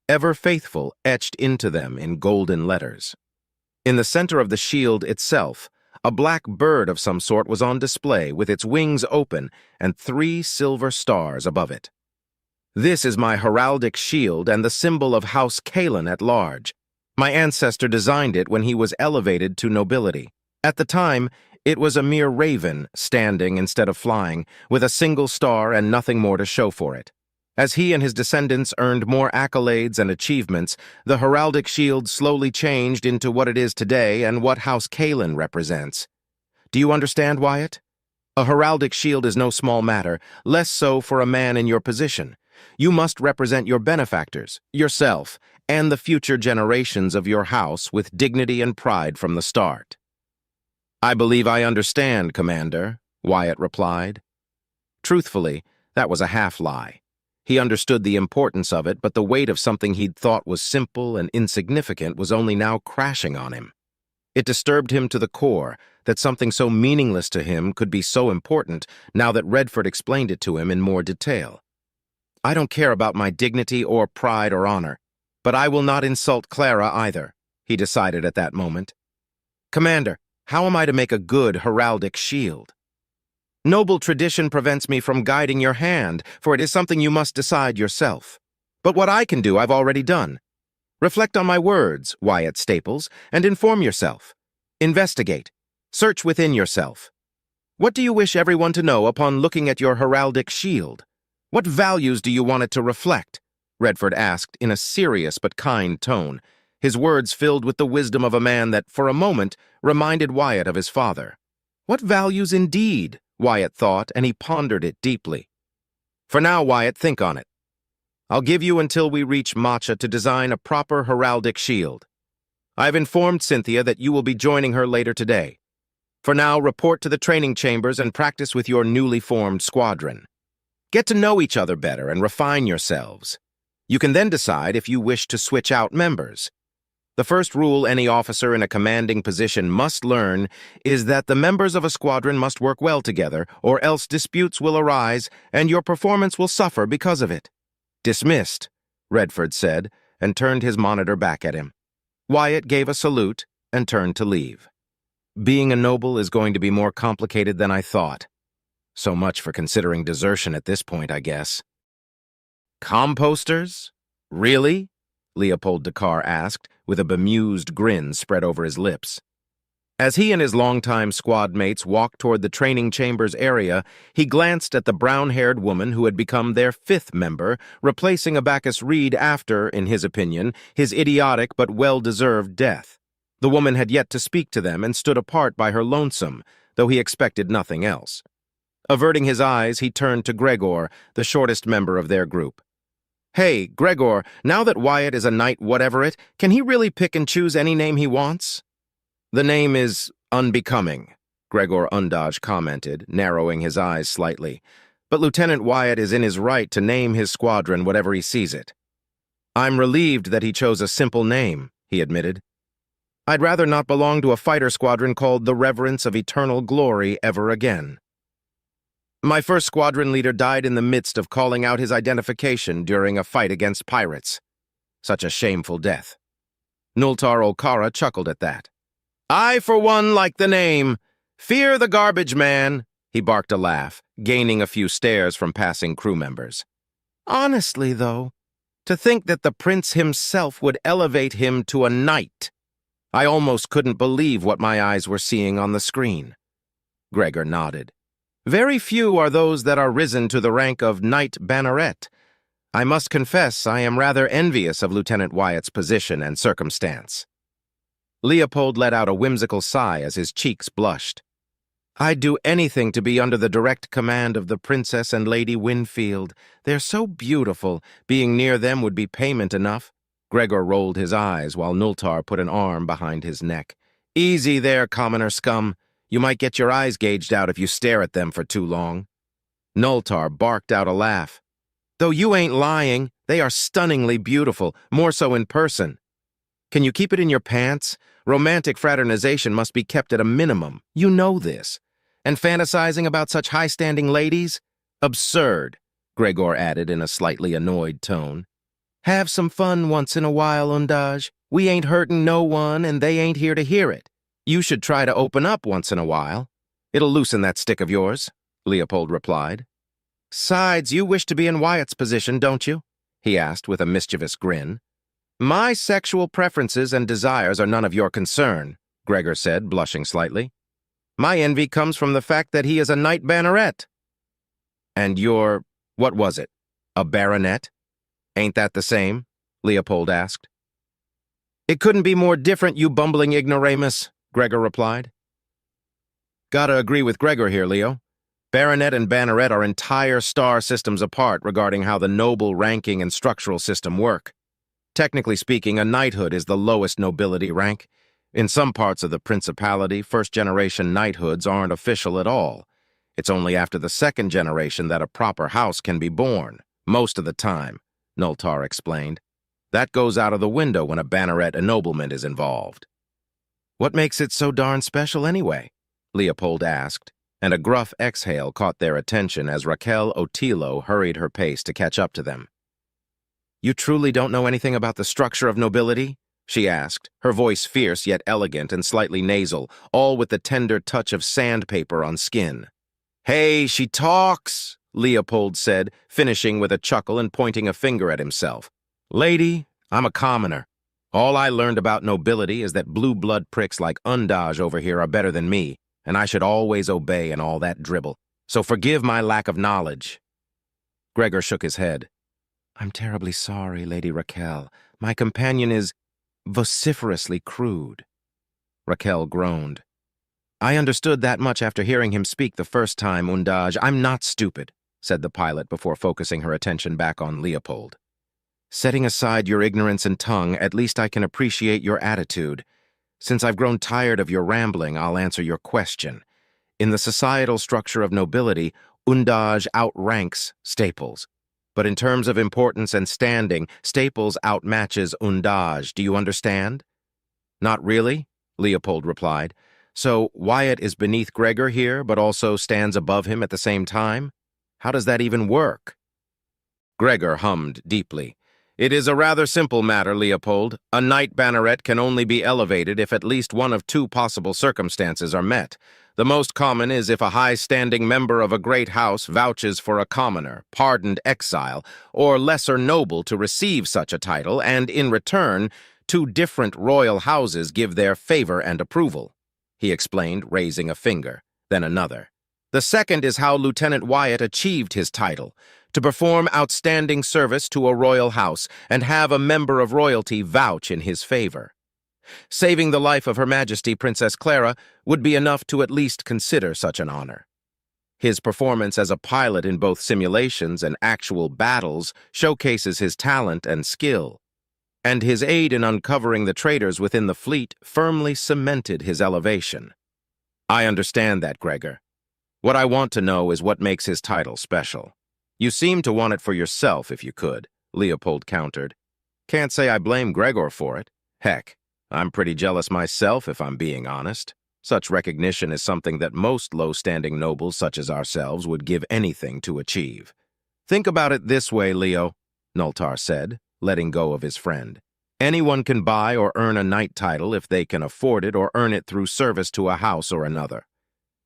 "Ever Faithful" etched into them in golden letters. In the center of the shield itself, a black bird of some sort was on display with its wings open and 3 silver stars above it. This is my heraldic shield and the symbol of House Kalin at large. My ancestor designed it when he was elevated to nobility. At the time, it was a mere raven, standing instead of flying, with a single star and nothing more to show for it. As he and his descendants earned more accolades and achievements, the heraldic shield slowly changed into what it is today and what House Kalin represents. Do you understand, Wyatt? A heraldic shield is no small matter, less so for a man in your position. You must represent your benefactors, yourself, and the future generations of your house with dignity and pride from the start. I believe I understand, Commander, Wyatt replied. Truthfully, that was a half-lie. He understood the importance of it, but the weight of something he'd thought was simple and insignificant was only now crashing on him. It disturbed him to the core that something so meaningless to him could be so important now that Redford explained it to him in more detail. I don't care about my dignity or pride or honor, but I will not insult Clara either, he decided at that moment. Commander, how am I to make a good heraldic shield? Noble tradition prevents me from guiding your hand, for it is something you must decide yourself. But what I can do, I've already done. Reflect on my words, Wyatt Staples, and inform yourself. Investigate. Search within yourself. What do you wish everyone to know upon looking at your heraldic shield? What values do you want it to reflect? Redford asked in a serious but kind tone, his words filled with the wisdom of a man that, for a moment, reminded Wyatt of his father. What values indeed, Wyatt thought, and he pondered it deeply. For now, Wyatt, think on it. I'll give you until we reach Matcha to design a proper heraldic shield. I've informed Cynthia that you will be joining her later today. For now, report to the training chambers and practice with your newly formed squadron. Get to know each other better and refine yourselves. You can then decide if you wish to switch out members. The first rule any officer in a commanding position must learn is that the members of a squadron must work well together, or else disputes will arise and your performance will suffer because of it. Dismissed, Redford said, and turned his monitor back at him. Wyatt gave a salute and turned to leave. Being a noble is going to be more complicated than I thought. So much for considering desertion at this point, I guess. Composters? Really? Leopold Dakar asked, with a bemused grin spread over his lips. As he and his longtime squad mates walked toward the training chambers area, he glanced at the brown-haired woman who had become their fifth member, replacing Abacus Reed after, in his opinion, his idiotic but well-deserved death. The woman had yet to speak to them and stood apart by her lonesome, though he expected nothing else. Averting his eyes, he turned to Gregor, the shortest member of their group. Hey, Gregor, now that Wyatt is a knight whatever-it, can he really pick and choose any name he wants? The name is unbecoming, Gregor Undodge commented, narrowing his eyes slightly. But Lieutenant Wyatt is in his right to name his squadron whatever he sees it. I'm relieved that he chose a simple name, he admitted. I'd rather not belong to a fighter squadron called the Reverence of Eternal Glory ever again. My first squadron leader died in the midst of calling out his identification during a fight against pirates. Such a shameful death. Nultar Olkara chuckled at that. I, for one, like the name. Fear the garbage man, he barked a laugh, gaining a few stares from passing crew members. Honestly, though, to think that the prince himself would elevate him to a knight. I almost couldn't believe what my eyes were seeing on the screen. Gregor nodded. Very few are those that are risen to the rank of Knight Banneret. I must confess I am rather envious of Lieutenant Wyatt's position and circumstance. Leopold let out a whimsical sigh as his cheeks blushed. I'd do anything to be under the direct command of the Princess and Lady Winfield. They're so beautiful, being near them would be payment enough. Gregor rolled his eyes while Nultar put an arm behind his neck. Easy there, commoner scum. You might get your eyes gouged out if you stare at them for too long. Nultar barked out a laugh. Though you ain't lying, they are stunningly beautiful, more so in person. Can you keep it in your pants? Romantic fraternization must be kept at a minimum. You know this. And fantasizing about such high-standing ladies? Absurd, Gregor added in a slightly annoyed tone. Have some fun once in a while, Undodge. We ain't hurting no one, and they ain't here to hear it. You should try to open up once in a while. It'll loosen that stick of yours, Leopold replied. Sides, you wish to be in Wyatt's position, don't you? He asked with a mischievous grin. My sexual preferences and desires are none of your concern, Gregor said, blushing slightly. My envy comes from the fact that he is a Knight Banneret. And you're, what was it, a baronet? Ain't that the same? Leopold asked. It couldn't be more different, you bumbling ignoramus, Gregor replied. Gotta agree with Gregor here, Leo. Baronet and Banneret are entire star systems apart regarding how the noble ranking and structural system work. Technically speaking, a knighthood is the lowest nobility rank. In some parts of the Principality, first-generation knighthoods aren't official at all. It's only after the second generation that a proper house can be born, most of the time, Nultar explained. That goes out of the window when a Banneret ennoblement is involved. What makes it so darn special anyway? Leopold asked, and a gruff exhale caught their attention as Raquel Otilo hurried her pace to catch up to them. You truly don't know anything about the structure of nobility? She asked, her voice fierce yet elegant and slightly nasal, all with the tender touch of sandpaper on skin. "Hey, she talks," Leopold said, finishing with a chuckle and pointing a finger at himself. "Lady, I'm a commoner. All I learned about nobility is that blue blood pricks like Undaj over here are better than me, and I should always obey and all that dribble. So forgive my lack of knowledge." Gregor shook his head. "I'm terribly sorry, Lady Raquel. My companion is vociferously crude." Raquel groaned. "I understood that much after hearing him speak the first time, Undaj. I'm not stupid," said the pilot before focusing her attention back on Leopold. "Setting aside your ignorance and tongue, at least I can appreciate your attitude. Since I've grown tired of your rambling, I'll answer your question. In the societal structure of nobility, Undaj outranks Staples. But in terms of importance and standing, Staples outmatches Undaj. Do you understand?" "Not really," Leopold replied. "So Wyatt is beneath Gregor here, but also stands above him at the same time? How does that even work?" Gregor hummed deeply. "It is a rather simple matter, Leopold. A knight banneret can only be elevated if at least one of two possible circumstances are met. The most common is if a high-standing member of a great house vouches for a commoner, pardoned exile, or lesser noble to receive such a title, and in return, two different royal houses give their favor and approval," he explained, raising a finger, then another. "The second is how Lieutenant Wyatt achieved his title, to perform outstanding service to a royal house and have a member of royalty vouch in his favor. Saving the life of Her Majesty Princess Clara would be enough to at least consider such an honor. His performance as a pilot in both simulations and actual battles showcases his talent and skill, and his aid in uncovering the traitors within the fleet firmly cemented his elevation." "I understand that, Gregor. What I want to know is what makes his title special." "You seem to want it for yourself, if you could," Leopold countered. "Can't say I blame Gregor for it. Heck, I'm pretty jealous myself, if I'm being honest. Such recognition is something that most low-standing nobles such as ourselves would give anything to achieve." "Think about it this way, Leo," Noltar said, letting go of his friend. "Anyone can buy or earn a knight title if they can afford it or earn it through service to a house or another.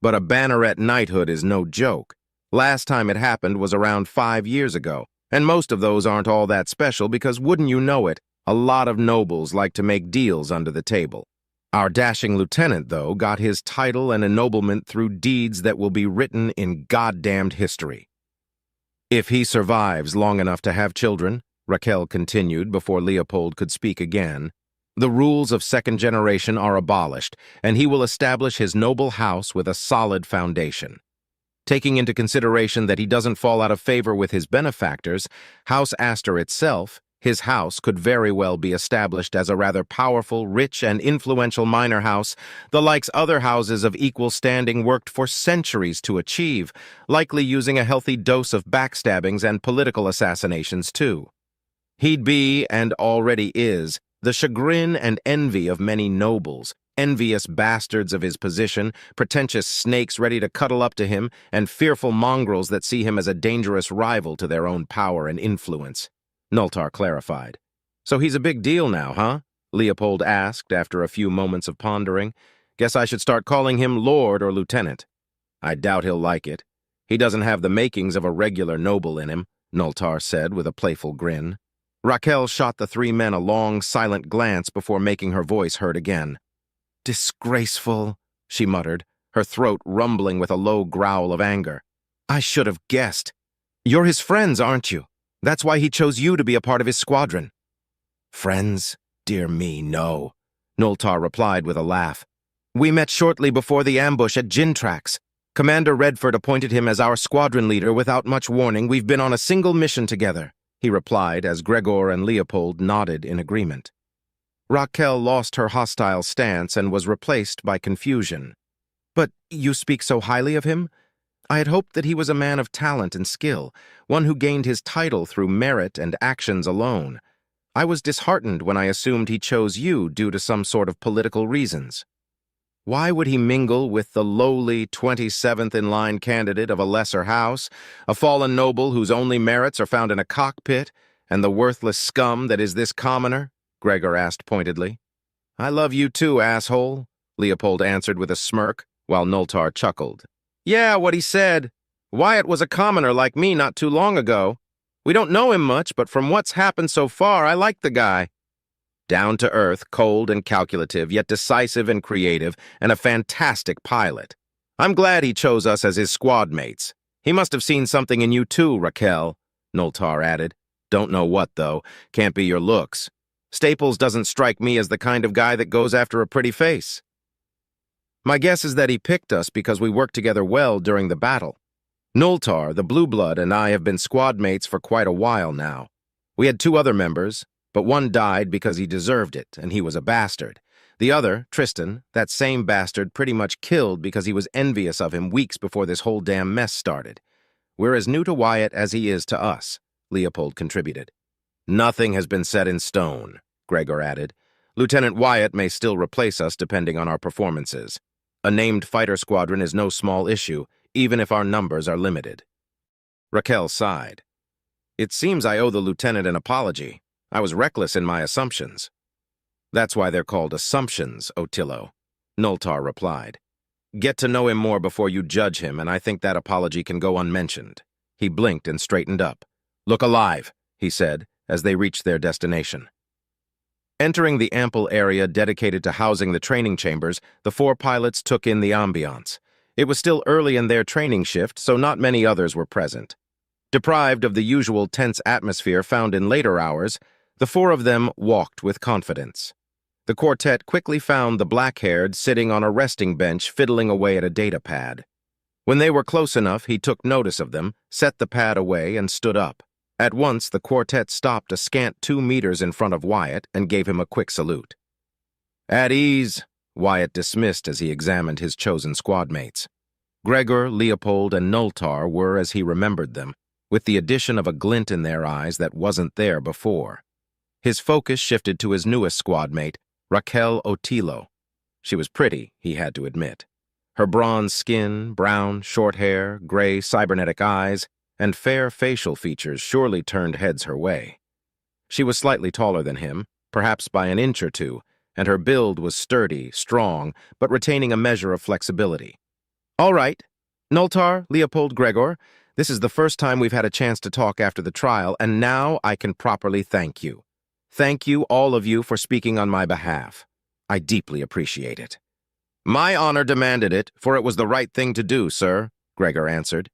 But a banneret knighthood is no joke. Last time it happened was around 5 years ago, and most of those aren't all that special because, wouldn't you know it, a lot of nobles like to make deals under the table. Our dashing lieutenant, though, got his title and ennoblement through deeds that will be written in goddamned history. If he survives long enough to have children," Raquel continued before Leopold could speak again, "the rules of second generation are abolished, and he will establish his noble house with a solid foundation. Taking into consideration that he doesn't fall out of favor with his benefactors, House Astor itself, his house could very well be established as a rather powerful, rich, and influential minor house, the likes other houses of equal standing worked for centuries to achieve, likely using a healthy dose of backstabbings and political assassinations too. He'd be, and already is, the chagrin and envy of many nobles, envious bastards of his position, pretentious snakes ready to cuddle up to him, and fearful mongrels that see him as a dangerous rival to their own power and influence," Noltar clarified. "So he's a big deal now, huh?" Leopold asked after a few moments of pondering. "Guess I should start calling him Lord or Lieutenant." "I doubt he'll like it. He doesn't have the makings of a regular noble in him," Noltar said with a playful grin. Raquel shot the three men a long, silent glance before making her voice heard again. "Disgraceful," she muttered, her throat rumbling with a low growl of anger. "I should have guessed. You're his friends, aren't you? That's why he chose you to be a part of his squadron." "Friends? Dear me, no," Noltar replied with a laugh. "We met shortly before the ambush at Gintrax. Commander Redford appointed him as our squadron leader without much warning. We've been on a single mission together," he replied as Gregor and Leopold nodded in agreement. Raquel lost her hostile stance and was replaced by confusion. "But you speak so highly of him? I had hoped that he was a man of talent and skill, one who gained his title through merit and actions alone. I was disheartened when I assumed he chose you due to some sort of political reasons. Why would he mingle with the lowly 27th-in-line candidate of a lesser house, a fallen noble whose only merits are found in a cockpit, and the worthless scum that is this commoner?" Gregor asked pointedly. "I love you too, asshole," Leopold answered with a smirk, while Noltar chuckled. Yeah, what he said. Wyatt was a commoner like me not too long ago. We don't know him much, but from what's happened so far, I like the guy. Down to earth, cold and calculative, yet decisive and creative, and a fantastic pilot. I'm glad he chose us as his squad mates. He must have seen something in you too, Raquel, Noltar added. Don't know what, though. Can't be your looks. Staples doesn't strike me as the kind of guy that goes after a pretty face. My guess is that he picked us because we worked together well during the battle. Noltar, the Blue Blood, and I have been squad mates for quite a while now. We had 2 other members, but one died because he deserved it, and he was a bastard. The other, Tristan, that same bastard pretty much killed because he was envious of him weeks before this whole damn mess started. We're as new to Wyatt as he is to us, Leopold contributed. Nothing has been set in stone, Gregor added. Lieutenant Wyatt may still replace us depending on our performances. A named fighter squadron is no small issue, even if our numbers are limited. Raquel sighed. It seems I owe the lieutenant an apology. I was reckless in my assumptions. That's why they're called assumptions, Otillo, Noltar replied. Get to know him more before you judge him, and I think that apology can go unmentioned. He blinked and straightened up. Look alive, he said, as they reached their destination. Entering the ample area dedicated to housing the training chambers, the 4 pilots took in the ambiance. It was still early in their training shift, so not many others were present. Deprived of the usual tense atmosphere found in later hours, the 4 of them walked with confidence. The quartet quickly found the black-haired sitting on a resting bench fiddling away at a data pad. When they were close enough, he took notice of them, set the pad away, and stood up. At once, the quartet stopped a scant 2 meters in front of Wyatt and gave him a quick salute. At ease, Wyatt dismissed as he examined his chosen squad mates. Gregor, Leopold, and Noltar were as he remembered them, with the addition of a glint in their eyes that wasn't there before. His focus shifted to his newest squad mate, Raquel Otillo. She was pretty, he had to admit. Her bronze skin, brown, short hair, gray, cybernetic eyes, and fair facial features surely turned heads her way. She was slightly taller than him, perhaps by an inch or 2, and her build was sturdy, strong, but retaining a measure of flexibility. All right, Noltar, Leopold, Gregor, this is the first time we've had a chance to talk after the trial, and now I can properly thank you. Thank you, all of you, for speaking on my behalf. I deeply appreciate it. My honor demanded it, for it was the right thing to do, sir, Gregor answered.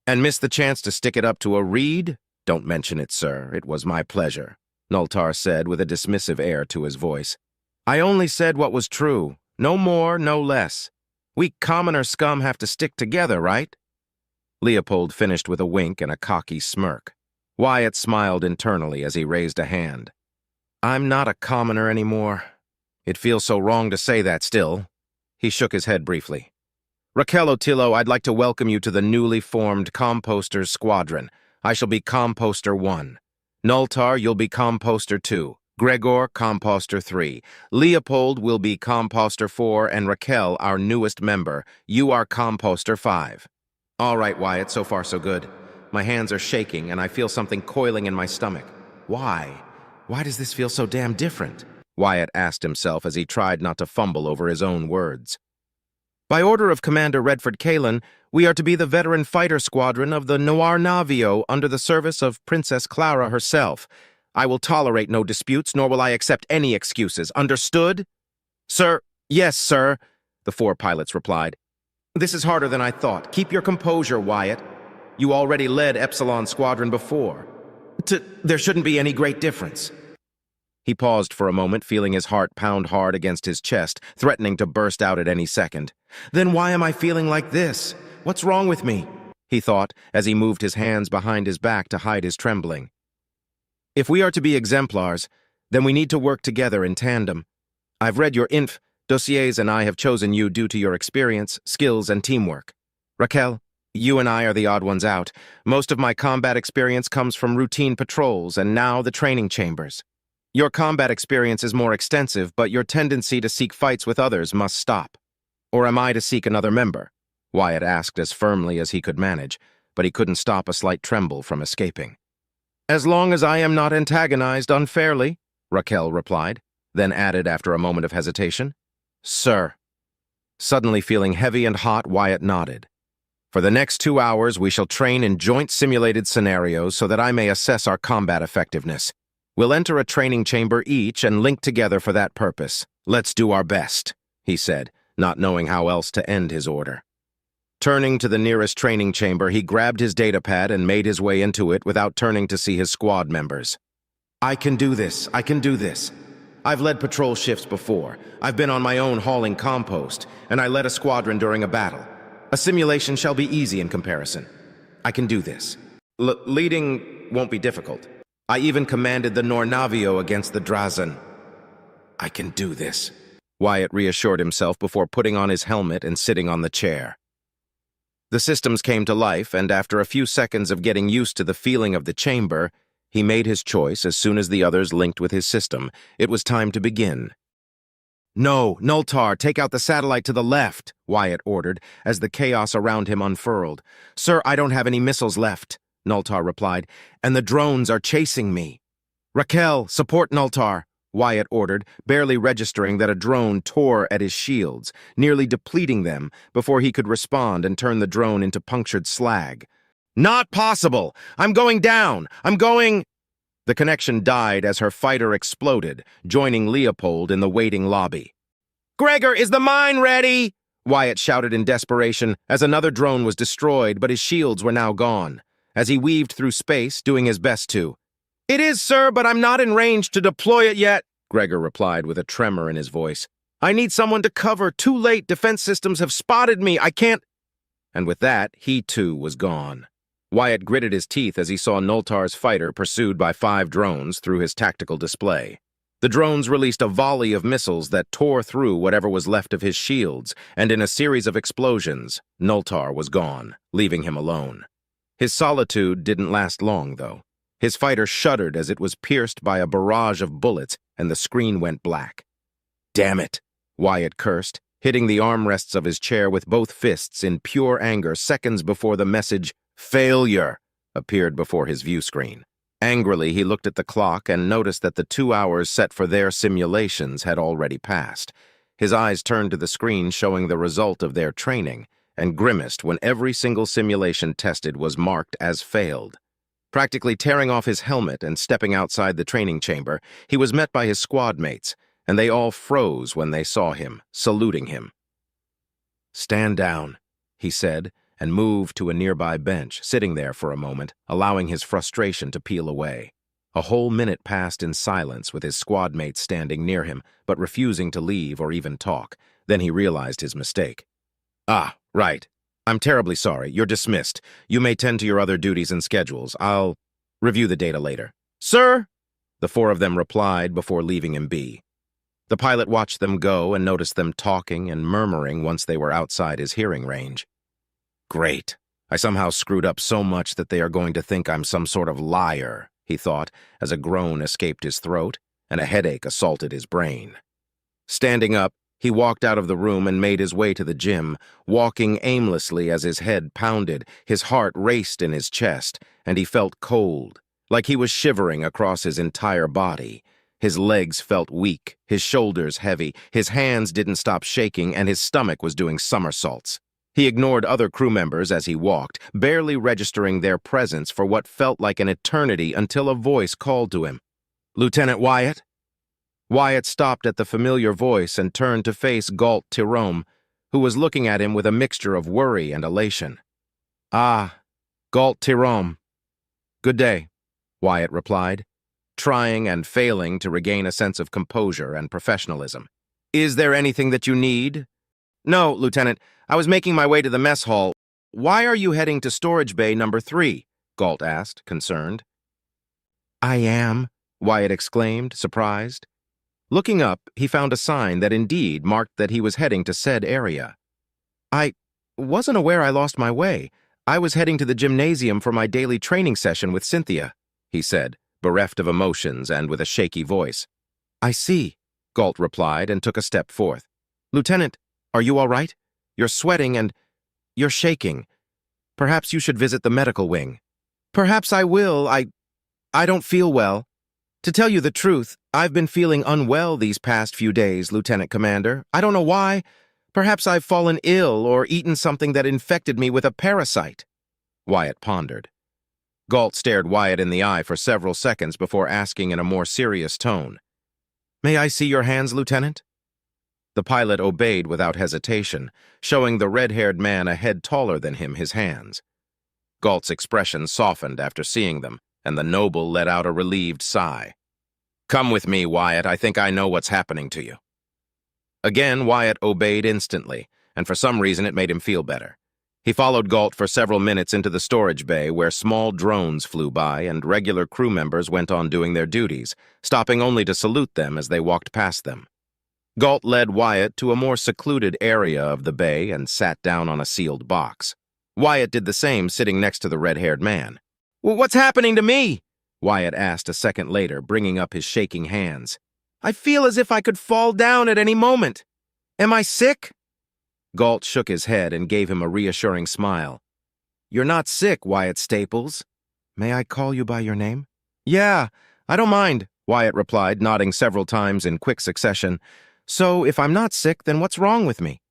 And miss the chance to stick it up to a Reed? Don't mention it, sir. It was my pleasure, Noltar said with a dismissive air to his voice. I only said what was true. No more, no less. We commoner scum have to stick together, right? Leopold finished with a wink and a cocky smirk. Wyatt smiled internally as he raised a hand. I'm not a commoner anymore. It feels so wrong to say that still. He shook his head briefly. Raquel Otillo, I'd like to welcome you to the newly formed Composters Squadron. I shall be Composter 1. Noltar, you'll be Composter 2. Gregor, Composter 3. Leopold will be Composter 4, and Raquel, our newest member, you are Composter 5. All right, Wyatt, so far so good. My hands are shaking, and I feel something coiling in my stomach. Why? Why does this feel so damn different? Wyatt asked himself as he tried not to fumble over his own words. By order of Commander Redford Kalen, we are to be the veteran fighter squadron of the Noir Navio under the service of Princess Clara herself. I will tolerate no disputes, nor will I accept any excuses. Understood? Sir, yes, sir, the 4 pilots replied. This is harder than I thought. Keep your composure, Wyatt. You already led Epsilon Squadron before. There shouldn't be any great difference. He paused for a moment, feeling his heart pound hard against his chest, threatening to burst out at any second. Then why am I feeling like this? What's wrong with me? He thought, as he moved his hands behind his back to hide his trembling. If we are to be exemplars, then we need to work together in tandem. I've read your inf dossiers and I have chosen you due to your experience, skills, and teamwork. Raquel, you and I are the odd ones out. Most of my combat experience comes from routine patrols and now the training chambers. Your combat experience is more extensive, but your tendency to seek fights with others must stop. Or am I to seek another member? Wyatt asked as firmly as he could manage, but he couldn't stop a slight tremble from escaping. As long as I am not antagonized unfairly, Raquel replied, then added after a moment of hesitation, Sir. Suddenly feeling heavy and hot, Wyatt nodded. For the next 2 hours, we shall train in joint simulated scenarios so that I may assess our combat effectiveness. We'll enter a training chamber each and link together for that purpose. Let's do our best, he said, not knowing how else to end his order. Turning to the nearest training chamber, he grabbed his datapad and made his way into it without turning to see his squad members. I can do this. I can do this. I've led patrol shifts before. I've been on my own hauling compost, and I led a squadron during a battle. A simulation shall be easy in comparison. I can do this. Leading won't be difficult. I even commanded the Nornavio against the Drazen. I can do this, Wyatt reassured himself before putting on his helmet and sitting on the chair. The systems came to life, and after a few seconds of getting used to the feeling of the chamber, he made his choice as soon as the others linked with his system. It was time to begin. No, Nultar, take out the satellite to the left, Wyatt ordered, as the chaos around him unfurled. Sir, I don't have any missiles left, Nultar replied, and the drones are chasing me. Raquel, support Nultar, Wyatt ordered, barely registering that a drone tore at his shields, nearly depleting them before he could respond and turn the drone into punctured slag. Not possible! I'm going down! I'm going... The connection died as her fighter exploded, joining Leopold in the waiting lobby. Gregor, is the mine ready? Wyatt shouted in desperation as another drone was destroyed, but his shields were now gone, as he weaved through space, doing his best to. It is, sir, but I'm not in range to deploy it yet, Gregor replied with a tremor in his voice. I need someone to cover. Too late. Defense systems have spotted me. I can't... And with that, he too was gone. Wyatt gritted his teeth as he saw Nultar's fighter pursued by 5 drones through his tactical display. The drones released a volley of missiles that tore through whatever was left of his shields, and in a series of explosions, Nultar was gone, leaving him alone. His solitude didn't last long, though. His fighter shuddered as it was pierced by a barrage of bullets, and the screen went black. Damn it, Wyatt cursed, hitting the armrests of his chair with both fists in pure anger seconds before the message, "Failure," appeared before his view screen. Angrily, he looked at the clock and noticed that the 2 hours set for their simulations had already passed. His eyes turned to the screen showing the result of their training, and grimaced when every single simulation tested was marked as failed. Practically tearing off his helmet and stepping outside the training chamber, he was met by his squad mates, and they all froze when they saw him, saluting him. Stand down, he said, and moved to a nearby bench, sitting there for a moment, allowing his frustration to peel away. A whole minute passed in silence with his squad mates standing near him, but refusing to leave or even talk. Then he realized his mistake. Ah, right. I'm terribly sorry. You're dismissed. You may tend to your other duties and schedules. I'll review the data later. Sir? The 4 of them replied before leaving him be. The pilot watched them go and noticed them talking and murmuring once they were outside his hearing range. Great. I somehow screwed up so much that they are going to think I'm some sort of liar, he thought, as a groan escaped his throat and a headache assaulted his brain. Standing up, he walked out of the room and made his way to the gym, walking aimlessly as his head pounded, his heart raced in his chest, and he felt cold, like he was shivering across his entire body. His legs felt weak, his shoulders heavy, his hands didn't stop shaking, and his stomach was doing somersaults. He ignored other crew members as he walked, barely registering their presence for what felt like an eternity until a voice called to him. Lieutenant Wyatt? Wyatt stopped at the familiar voice and turned to face Galt Tirome, who was looking at him with a mixture of worry and elation. Ah, Galt Tirome. Good day, Wyatt replied, trying and failing to regain a sense of composure and professionalism. Is there anything that you need? No, Lieutenant. I was making my way to the mess hall. Why are you heading to storage bay number 3? Galt asked, concerned. I am, Wyatt exclaimed, surprised. Looking up, he found a sign that indeed marked that he was heading to said area. I wasn't aware I lost my way. I was heading to the gymnasium for my daily training session with Cynthia, he said, bereft of emotions and with a shaky voice. I see, Galt replied and took a step forth. Lieutenant, are you all right? You're sweating and you're shaking. Perhaps you should visit the medical wing. Perhaps I will. I don't feel well. To tell you the truth, I've been feeling unwell these past few days, Lieutenant Commander. I don't know why, Perhaps I've fallen ill or eaten something that infected me with a parasite. Wyatt pondered. Galt stared Wyatt in the eye for several seconds before asking in a more serious tone, "May I see your hands, Lieutenant?" The pilot obeyed without hesitation, showing the red-haired man a head taller than him his hands. Galt's expression softened after seeing them, and the noble let out a relieved sigh. "Come with me, Wyatt. I think I know what's happening to you." Again, Wyatt obeyed instantly, and for some reason it made him feel better. He followed Galt for several minutes into the storage bay where small drones flew by and regular crew members went on doing their duties, stopping only to salute them as they walked past them. Galt led Wyatt to a more secluded area of the bay and sat down on a sealed box. Wyatt did the same, sitting next to the red-haired man. "What's happening to me?" Wyatt asked a second later, bringing up his shaking hands. "I feel as if I could fall down at any moment. Am I sick?" Galt shook his head and gave him a reassuring smile. "You're not sick, Wyatt Staples. May I call you by your name?" "Yeah, I don't mind," Wyatt replied, nodding several times in quick succession. "So, if I'm not sick, then what's wrong with me?"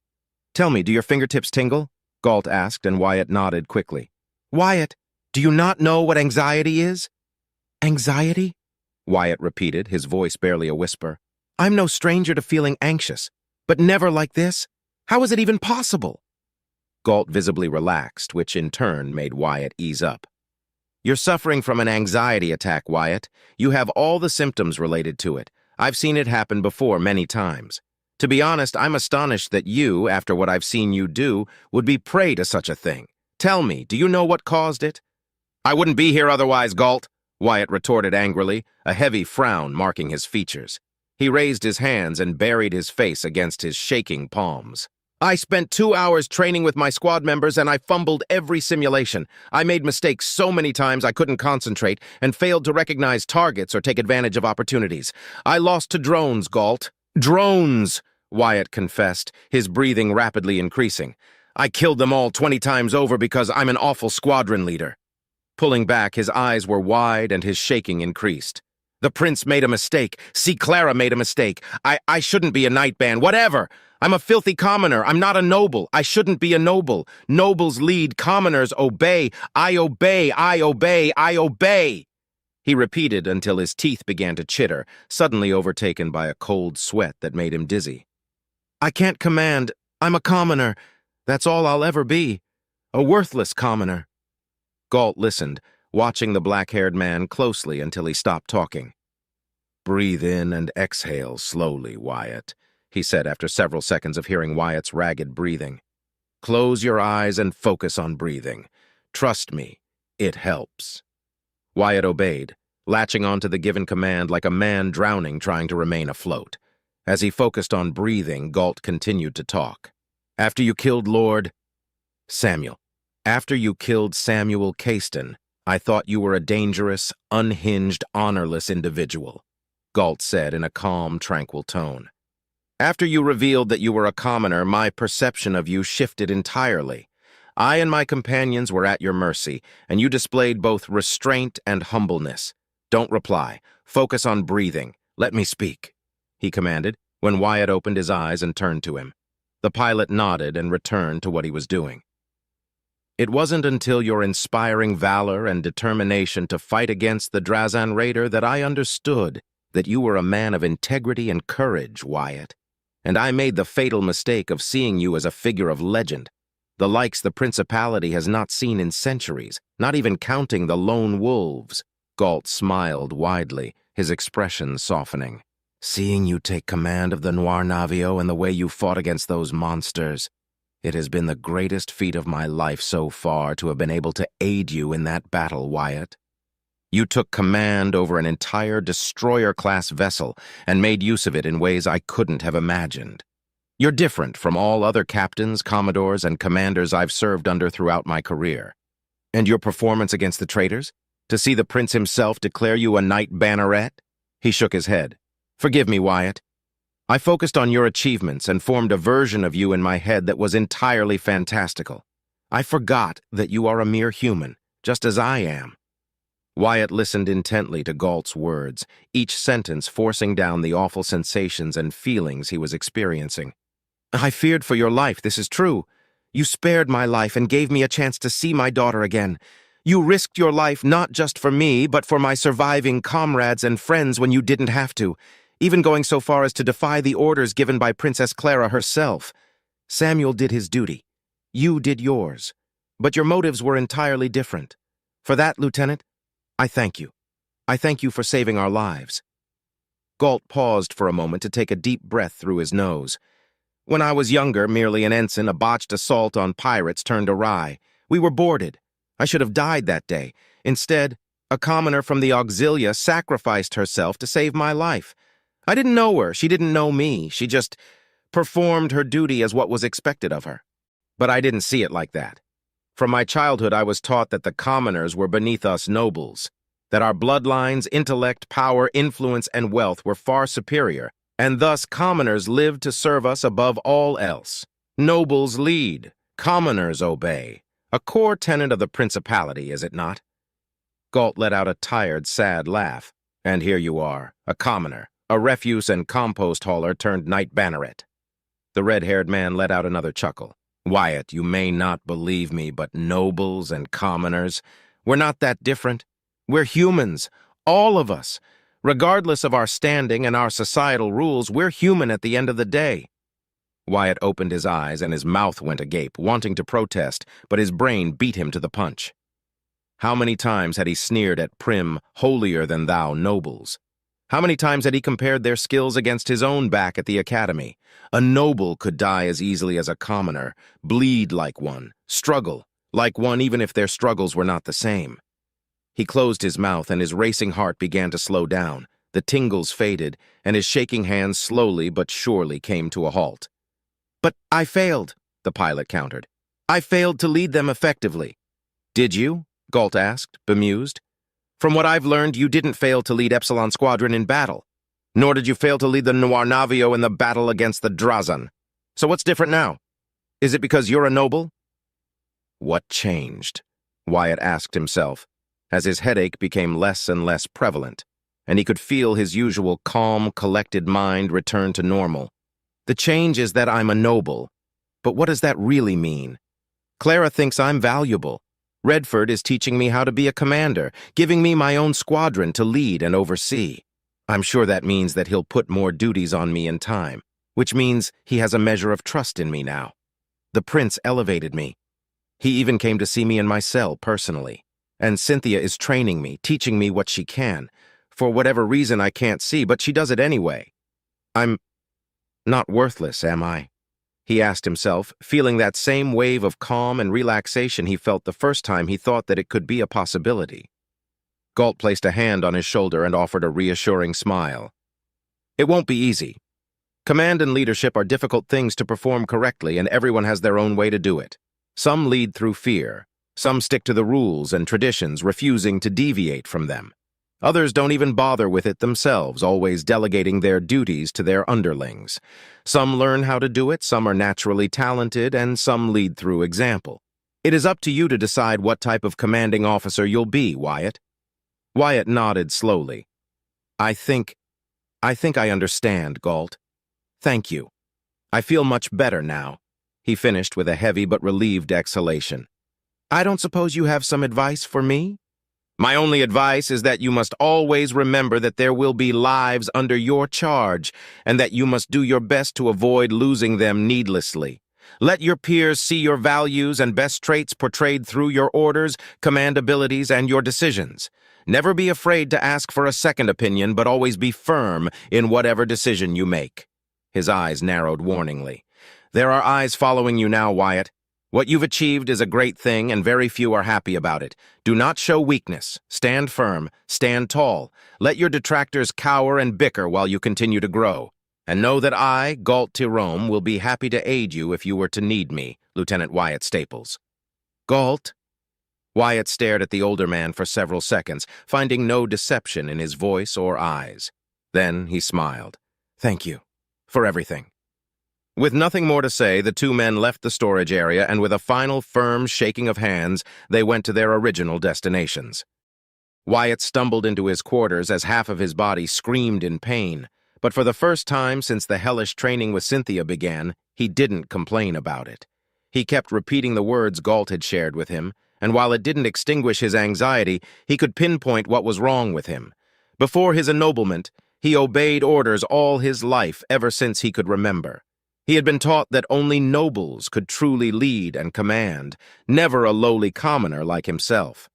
"Tell me, do your fingertips tingle?" Galt asked, and Wyatt nodded quickly. "Wyatt, do you not know what anxiety is?" "Anxiety?" Wyatt repeated, his voice barely a whisper. "I'm no stranger to feeling anxious, but never like this. How is it even possible?" Galt visibly relaxed, which in turn made Wyatt ease up. "You're suffering from an anxiety attack, Wyatt. You have all the symptoms related to it. I've seen it happen before many times. To be honest, I'm astonished that you, after what I've seen you do, would be prey to such a thing. Tell me, do you know what caused it?" "I wouldn't be here otherwise, Galt," Wyatt retorted angrily, a heavy frown marking his features. He raised his hands and buried his face against his shaking palms. "I spent 2 hours training with my squad members and I fumbled every simulation. I made mistakes so many times I couldn't concentrate and failed to recognize targets or take advantage of opportunities. I lost to drones, Galt." "Drones," Wyatt confessed, his breathing rapidly increasing. "I killed them all 20 times over because I'm an awful squadron leader." Pulling back, his eyes were wide and his shaking increased. "The prince made a mistake. See, Clara made a mistake. I shouldn't be a knight band. Whatever. I'm a filthy commoner. I'm not a noble. I shouldn't be a noble. Nobles lead. Commoners obey. I obey. I obey. I obey." He repeated until his teeth began to chitter, suddenly overtaken by a cold sweat that made him dizzy. "I can't command. I'm a commoner. That's all I'll ever be. A worthless commoner." Galt listened, watching the black-haired man closely until he stopped talking. "Breathe in and exhale slowly, Wyatt," he said after several seconds of hearing Wyatt's ragged breathing. "Close your eyes and focus on breathing. Trust me, it helps." Wyatt obeyed, latching onto the given command like a man drowning trying to remain afloat. As he focused on breathing, Galt continued to talk. "After you killed After you killed Samuel Caiston, I thought you were a dangerous, unhinged, honorless individual," Galt said in a calm, tranquil tone. "After you revealed that you were a commoner, my perception of you shifted entirely. I and my companions were at your mercy, and you displayed both restraint and humbleness. Don't reply. Focus on breathing. Let me speak," he commanded, when Wyatt opened his eyes and turned to him. The pilot nodded and returned to what he was doing. "It wasn't until your inspiring valor and determination to fight against the Drazan Raider that I understood that you were a man of integrity and courage, Wyatt. And I made the fatal mistake of seeing you as a figure of legend, the likes the Principality has not seen in centuries, not even counting the lone wolves." Galt smiled widely, his expression softening. "Seeing you take command of the Noir Navio and the way you fought against those monsters, it has been the greatest feat of my life so far to have been able to aid you in that battle, Wyatt. You took command over an entire destroyer-class vessel and made use of it in ways I couldn't have imagined. You're different from all other captains, commodores, and commanders I've served under throughout my career. And your performance against the traitors? To see the prince himself declare you a knight banneret?" He shook his head. "Forgive me, Wyatt. I focused on your achievements and formed a version of you in my head that was entirely fantastical. I forgot that you are a mere human, just as I am." Wyatt listened intently to Galt's words, each sentence forcing down the awful sensations and feelings he was experiencing. I feared for your life, this is true. You spared my life and gave me a chance to see my daughter again. You risked your life not just for me, but for my surviving comrades and friends when you didn't have to, even going so far as to defy the orders given by Princess Clara herself. Samuel did his duty. You did yours. But your motives were entirely different. For that, Lieutenant, I thank you. I thank you for saving our lives." Galt paused for a moment to take a deep breath through his nose. "When I was younger, merely an ensign, a botched assault on pirates turned awry. We were boarded. I should have died that day. Instead, a commoner from the Auxilia sacrificed herself to save my life. I didn't know her. She didn't know me. She just performed her duty as what was expected of her. But I didn't see it like that. From my childhood, I was taught that the commoners were beneath us nobles, that our bloodlines, intellect, power, influence, and wealth were far superior, and thus commoners lived to serve us above all else. Nobles lead, commoners obey. A core tenet of the principality, is it not?" Galt let out a tired, sad laugh. "And here you are, a commoner, a refuse and compost hauler turned knight banneret." The red-haired man let out another chuckle. "Wyatt, you may not believe me, but nobles and commoners, we're not that different. We're humans, all of us. Regardless of our standing and our societal rules, we're human at the end of the day." Wyatt opened his eyes and his mouth went agape, wanting to protest, but his brain beat him to the punch. How many times had he sneered at prim, holier-than-thou nobles? How many times had he compared their skills against his own back at the academy? A noble could die as easily as a commoner, bleed like one, struggle like one even if their struggles were not the same. He closed his mouth and his racing heart began to slow down. The tingles faded, and his shaking hands slowly but surely came to a halt. "But I failed," the pilot countered. "I failed to lead them effectively." "Did you?" Galt asked, bemused. "From what I've learned, you didn't fail to lead Epsilon Squadron in battle. Nor did you fail to lead the Noir Navio in the battle against the Drazan. So what's different now? Is it because you're a noble?" What changed? Wyatt asked himself, as his headache became less and less prevalent, and he could feel his usual calm, collected mind return to normal. The change is that I'm a noble. But what does that really mean? Clara thinks I'm valuable. Redford is teaching me how to be a commander, giving me my own squadron to lead and oversee. I'm sure that means that he'll put more duties on me in time, which means he has a measure of trust in me now. The prince elevated me. He even came to see me in my cell personally. And Cynthia is training me, teaching me what she can. For whatever reason I can't see, but she does it anyway. I'm not worthless, am I? He asked himself, feeling that same wave of calm and relaxation he felt the first time he thought that it could be a possibility. Galt placed a hand on his shoulder and offered a reassuring smile. "It won't be easy. Command and leadership are difficult things to perform correctly, and everyone has their own way to do it. Some lead through fear. Some stick to the rules and traditions, refusing to deviate from them. Others don't even bother with it themselves, always delegating their duties to their underlings. Some learn how to do it, some are naturally talented, and some lead through example. It is up to you to decide what type of commanding officer you'll be, Wyatt." Wyatt nodded slowly. I think I understand, Galt. Thank you. I feel much better now," he finished with a heavy but relieved exhalation. "I don't suppose you have some advice for me?" "My only advice is that you must always remember that there will be lives under your charge, and that you must do your best to avoid losing them needlessly. Let your peers see your values and best traits portrayed through your orders, command abilities, and your decisions. Never be afraid to ask for a second opinion, but always be firm in whatever decision you make." His eyes narrowed warningly. "There are eyes following you now, Wyatt. What you've achieved is a great thing, and very few are happy about it. Do not show weakness. Stand firm. Stand tall. Let your detractors cower and bicker while you continue to grow. And know that I, Galt Tirome, will be happy to aid you if you were to need me, Lieutenant Wyatt Staples." "Galt?" Wyatt stared at the older man for several seconds, finding no deception in his voice or eyes. Then he smiled. "Thank you. For everything." With nothing more to say, the two men left the storage area, and with a final firm shaking of hands, they went to their original destinations. Wyatt stumbled into his quarters as half of his body screamed in pain, but for the first time since the hellish training with Cynthia began, He didn't complain about it. He kept repeating the words Galt had shared with him, and while it didn't extinguish his anxiety, he could pinpoint what was wrong with him. Before his ennoblement, he obeyed orders all his life ever since he could remember. He had been taught that only nobles could truly lead and command, never a lowly commoner like himself.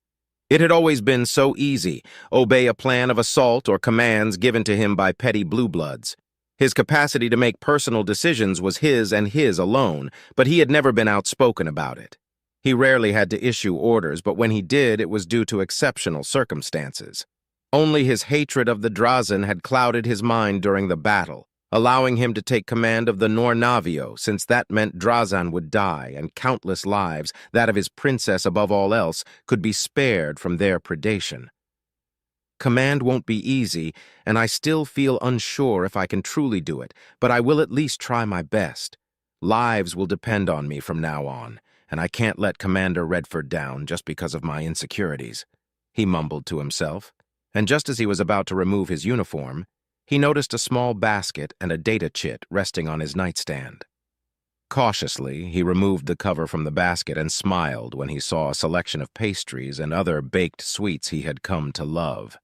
It had always been so easy, obey a plan of assault or commands given to him by petty blue bloods. His capacity to make personal decisions was his and his alone, but he had never been outspoken about it. He rarely had to issue orders, but when he did, it was due to exceptional circumstances. Only his hatred of the Drazen had clouded his mind during the battle, allowing him to take command of the Nornavio, since that meant Drazan would die and countless lives, that of his princess above all else, could be spared from their predation. Command won't be easy, and I still feel unsure if I can truly do it, but I will at least try my best. Lives will depend on me from now on, and I can't let Commander Redford down just because of my insecurities, he mumbled to himself, and just as he was about to remove his uniform, he noticed a small basket and a data chit resting on his nightstand. Cautiously, he removed the cover from the basket and smiled when he saw a selection of pastries and other baked sweets he had come to love.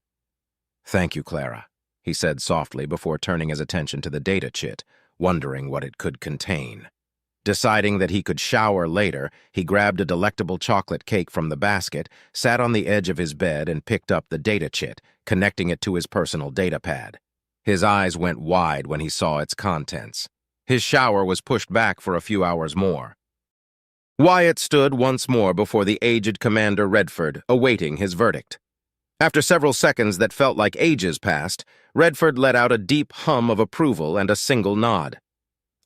"Thank you, Clara," he said softly before turning his attention to the data chit, wondering what it could contain. Deciding that he could shower later, he grabbed a delectable chocolate cake from the basket, sat on the edge of his bed and picked up the data chit, connecting it to his personal data pad. His eyes went wide when he saw its contents. His shower was pushed back for a few hours more. Wyatt stood once more before the aged Commander Redford, awaiting his verdict. After several seconds that felt like ages passed, Redford let out a deep hum of approval and a single nod.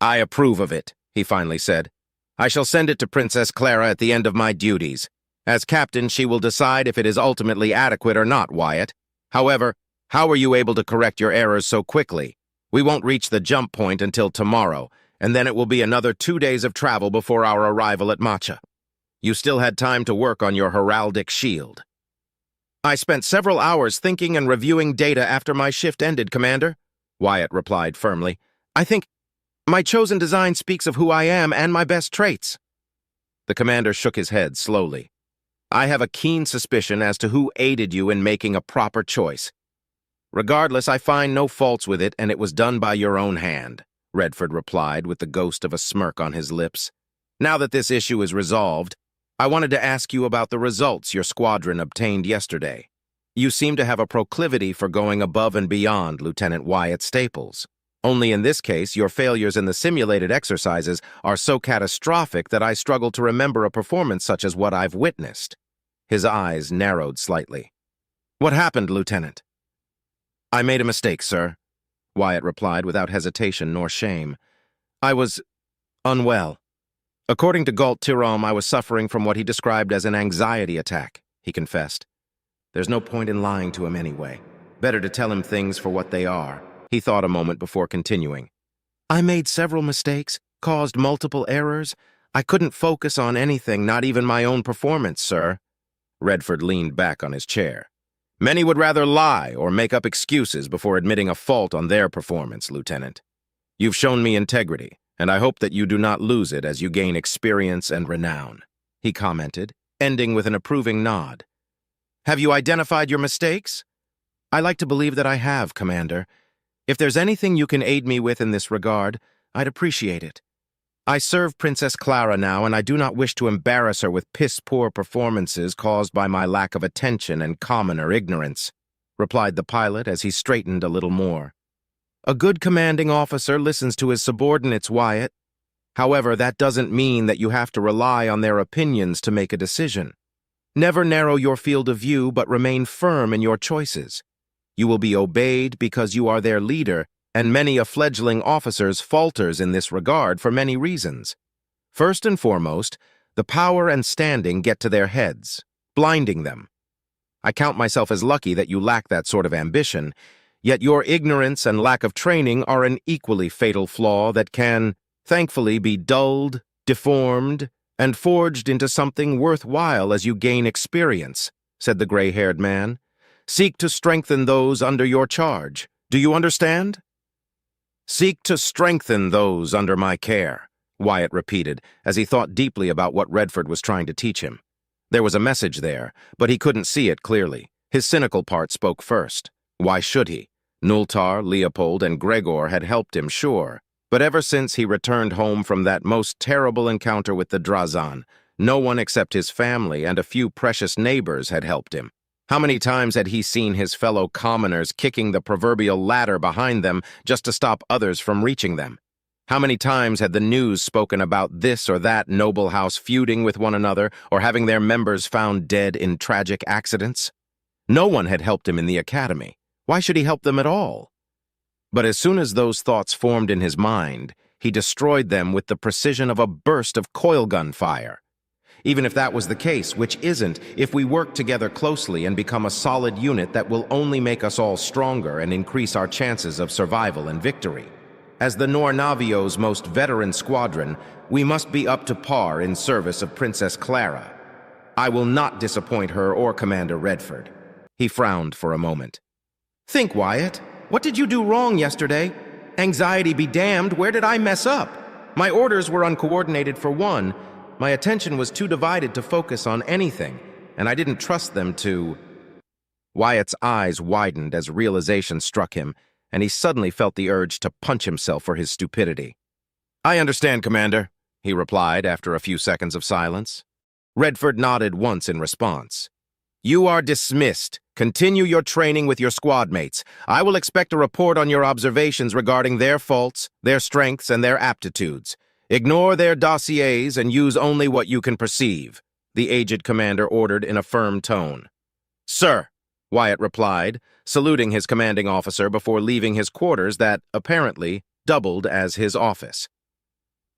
"I approve of it," he finally said. "I shall send it to Princess Clara at the end of my duties. As captain, she will decide if it is ultimately adequate or not, Wyatt. However, how were you able to correct your errors so quickly? We won't reach the jump point until tomorrow, and then it will be another 2 days of travel before our arrival at Matcha. You still had time to work on your heraldic shield." "I spent several hours thinking and reviewing data after my shift ended, Commander," Wyatt replied firmly. "I think my chosen design speaks of who I am and my best traits." The commander shook his head slowly. "I have a keen suspicion as to who aided you in making a proper choice. Regardless, I find no faults with it, and it was done by your own hand," Redford replied with the ghost of a smirk on his lips. "Now that this issue is resolved, I wanted to ask you about the results your squadron obtained yesterday. You seem to have a proclivity for going above and beyond, Lieutenant Wyatt Staples. Only in this case, your failures in the simulated exercises are so catastrophic that I struggle to remember a performance such as what I've witnessed." His eyes narrowed slightly. "What happened, Lieutenant?" "I made a mistake, sir," Wyatt replied without hesitation nor shame. "I was unwell. According to Galt Tirom, I was suffering from what he described as an anxiety attack," he confessed. "There's no point in lying to him anyway. Better to tell him things for what they are." He thought a moment before continuing. "I made several mistakes, caused multiple errors. I couldn't focus on anything, not even my own performance, sir." Redford leaned back on his chair. "Many would rather lie or make up excuses before admitting a fault on their performance, Lieutenant. You've shown me integrity, and I hope that you do not lose it as you gain experience and renown," he commented, ending with an approving nod. "Have you identified your mistakes?" "I like to believe that I have, Commander. If there's anything you can aid me with in this regard, I'd appreciate it. I serve Princess Clara now, and I do not wish to embarrass her with piss-poor performances caused by my lack of attention and commoner ignorance," replied the pilot as he straightened a little more. "A good commanding officer listens to his subordinates, Wyatt. However, that doesn't mean that you have to rely on their opinions to make a decision. Never narrow your field of view, but remain firm in your choices. You will be obeyed because you are their leader, and many a fledgling officer falters in this regard for many reasons. First and foremost, the power and standing get to their heads, blinding them. I count myself as lucky that you lack that sort of ambition, yet your ignorance and lack of training are an equally fatal flaw that can, thankfully, be dulled, deformed, and forged into something worthwhile as you gain experience," said the gray-haired man. "Seek to strengthen those under your charge. Do you understand?" "Seek to strengthen those under my care," Wyatt repeated, as he thought deeply about what Redford was trying to teach him. There was a message there, but he couldn't see it clearly. His cynical part spoke first. Why should he? Nultar, Leopold, and Gregor had helped him, sure. But ever since he returned home from that most terrible encounter with the Drazan, no one except his family and a few precious neighbors had helped him. How many times had he seen his fellow commoners kicking the proverbial ladder behind them just to stop others from reaching them? How many times had the news spoken about this or that noble house feuding with one another or having their members found dead in tragic accidents? No one had helped him in the academy. Why should he help them at all? But as soon as those thoughts formed in his mind, he destroyed them with the precision of a burst of coil gun fire. Even if that was the case, which isn't, if we work together closely and become a solid unit, that will only make us all stronger and increase our chances of survival and victory. As the Nornavio's most veteran squadron, we must be up to par in service of Princess Clara. I will not disappoint her or Commander Redford. He frowned for a moment. Think, Wyatt. What did you do wrong yesterday? Anxiety be damned, where did I mess up? My orders were uncoordinated for one. My attention was too divided to focus on anything, and I didn't trust them to... Wyatt's eyes widened as realization struck him, and he suddenly felt the urge to punch himself for his stupidity. I understand, Commander, he replied after a few seconds of silence. Redford nodded once in response. You are dismissed. Continue your training with your squad mates. I will expect a report on your observations regarding their faults, their strengths, and their aptitudes. Ignore their dossiers and use only what you can perceive, the aged commander ordered in a firm tone. Sir, Wyatt replied, saluting his commanding officer before leaving his quarters that, apparently, doubled as his office.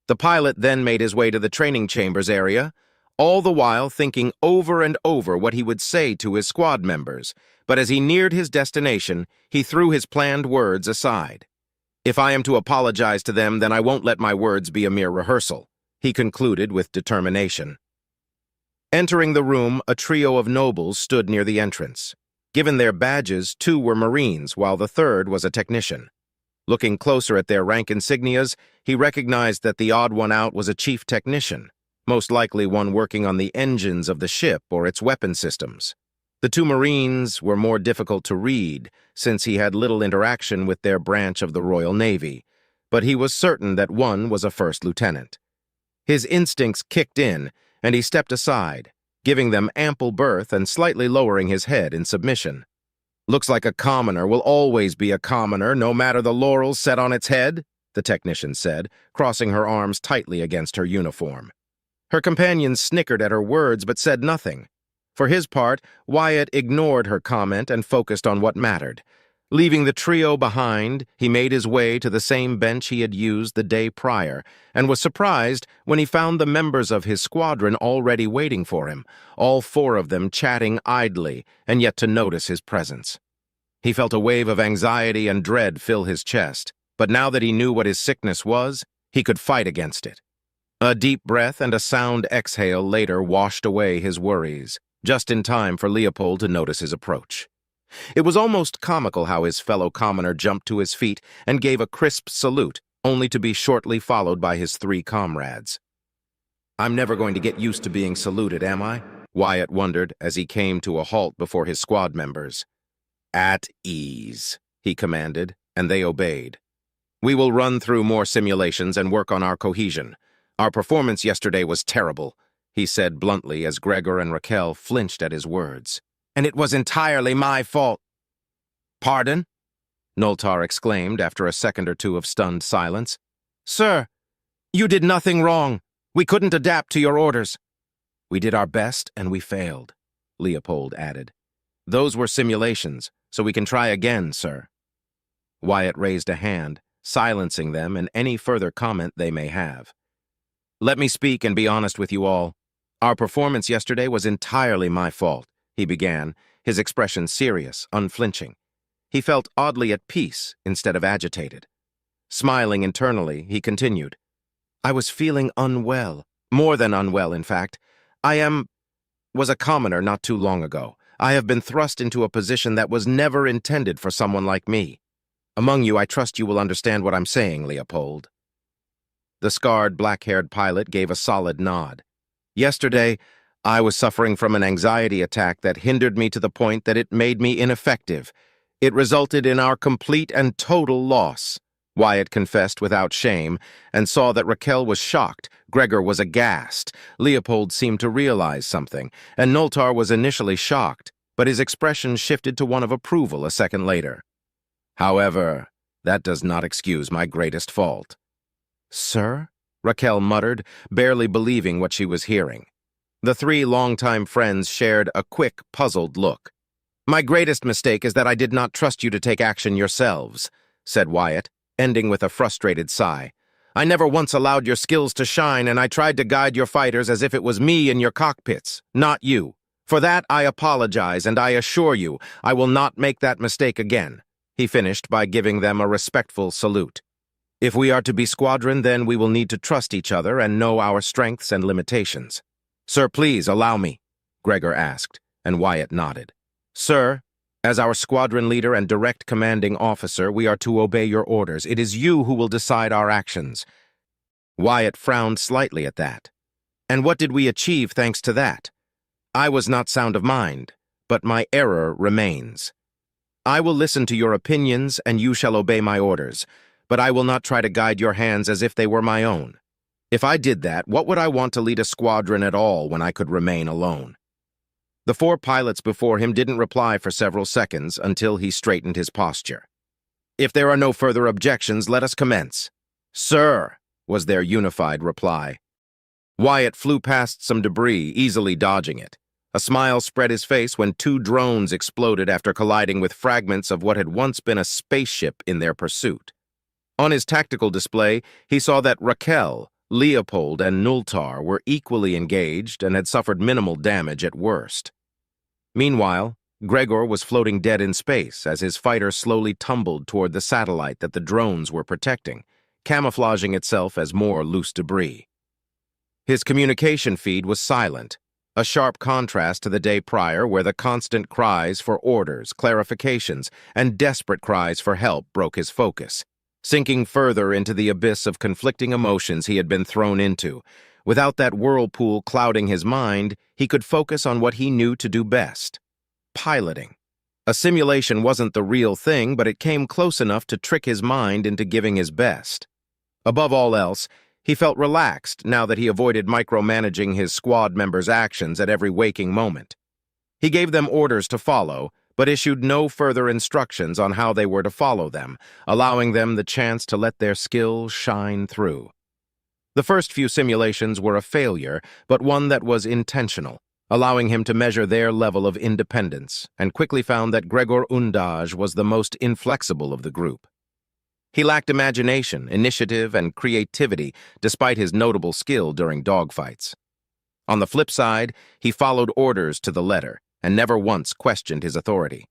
The pilot then made his way to the training chambers area, all the while thinking over and over what he would say to his squad members, but as he neared his destination, he threw his planned words aside. If I am to apologize to them, then I won't let my words be a mere rehearsal, he concluded with determination. Entering the room, a trio of nobles stood near the entrance. Given their badges, 2 were Marines, while the 3rd was a technician. Looking closer at their rank insignias, he recognized that the odd one out was a chief technician, most likely one working on the engines of the ship or its weapon systems. The 2 Marines were more difficult to read, since he had little interaction with their branch of the Royal Navy, but he was certain that one was a first lieutenant. His instincts kicked in, and he stepped aside, giving them ample berth and slightly lowering his head in submission. Looks like a commoner will always be a commoner, no matter the laurels set on its head, the technician said, crossing her arms tightly against her uniform. Her companions snickered at her words but said nothing. For his part, Wyatt ignored her comment and focused on what mattered. Leaving the trio behind, he made his way to the same bench he had used the day prior, and was surprised when he found the members of his squadron already waiting for him, all 4 of them chatting idly, and yet to notice his presence. He felt a wave of anxiety and dread fill his chest, but now that he knew what his sickness was, he could fight against it. A deep breath and a sound exhale later washed away his worries, just in time for Leopold to notice his approach. It was almost comical how his fellow commoner jumped to his feet and gave a crisp salute, only to be shortly followed by his 3 comrades. I'm never going to get used to being saluted, am I? Wyatt wondered as he came to a halt before his squad members. At ease, he commanded, and they obeyed. We will run through more simulations and work on our cohesion. Our performance yesterday was terrible, he said bluntly as Gregor and Raquel flinched at his words. And it was entirely my fault. Pardon? Nultar exclaimed after a second or two of stunned silence. Sir, you did nothing wrong. We couldn't adapt to your orders. We did our best and we failed, Leopold added. Those were simulations, so we can try again, sir. Wyatt raised a hand, silencing them and any further comment they may have. Let me speak and be honest with you all. Our performance yesterday was entirely my fault, he began, his expression serious, unflinching. He felt oddly at peace instead of agitated. Smiling internally, he continued. I was feeling unwell, more than unwell, in fact. Was a commoner not too long ago. I have been thrust into a position that was never intended for someone like me. Among you, I trust you will understand what I'm saying, Leopold. The scarred, black-haired pilot gave a solid nod. Yesterday, I was suffering from an anxiety attack that hindered me to the point that it made me ineffective. It resulted in our complete and total loss. Wyatt confessed without shame, and saw that Raquel was shocked. Gregor was aghast. Leopold seemed to realize something, and Noltar was initially shocked, but his expression shifted to one of approval a second later. However, that does not excuse my greatest fault. "Sir?" Raquel muttered, barely believing what she was hearing. The three longtime friends shared a quick, puzzled look. "My greatest mistake is that I did not trust you to take action yourselves," said Wyatt, ending with a frustrated sigh. "I never once allowed your skills to shine, and I tried to guide your fighters as if it was me in your cockpits, not you. For that, I apologize, and I assure you I will not make that mistake again," he finished by giving them a respectful salute. "If we are to be squadron, then we will need to trust each other and know our strengths and limitations." "Sir, please allow me," Gregor asked, and Wyatt nodded. "Sir, as our squadron leader and direct commanding officer, we are to obey your orders. It is you who will decide our actions." Wyatt frowned slightly at that. "And what did we achieve thanks to that? I was not sound of mind, but my error remains. I will listen to your opinions, and you shall obey my orders, but I will not try to guide your hands as if they were my own. If I did that, what would I want to lead a squadron at all when I could remain alone?" The four pilots before him didn't reply for several seconds until he straightened his posture. "If there are no further objections, let us commence." "Sir," was their unified reply. Wyatt flew past some debris, easily dodging it. A smile spread his face when two drones exploded after colliding with fragments of what had once been a spaceship in their pursuit. On his tactical display, he saw that Raquel, Leopold, and Nultar were equally engaged and had suffered minimal damage at worst. Meanwhile, Gregor was floating dead in space as his fighter slowly tumbled toward the satellite that the drones were protecting, camouflaging itself as more loose debris. His communication feed was silent, a sharp contrast to the day prior where the constant cries for orders, clarifications, and desperate cries for help broke his focus. Sinking further into the abyss of conflicting emotions he had been thrown into. Without that whirlpool clouding his mind, he could focus on what he knew to do best: piloting. A simulation wasn't the real thing, but it came close enough to trick his mind into giving his best. Above all else, he felt relaxed now that he avoided micromanaging his squad members' actions at every waking moment. He gave them orders to follow, but issued no further instructions on how they were to follow them, allowing them the chance to let their skills shine through. The first few simulations were a failure, but one that was intentional, allowing him to measure their level of independence, and quickly found that Gregor Undaj was the most inflexible of the group. He lacked imagination, initiative, and creativity, despite his notable skill during dogfights. On the flip side, he followed orders to the letter, and never once questioned his authority.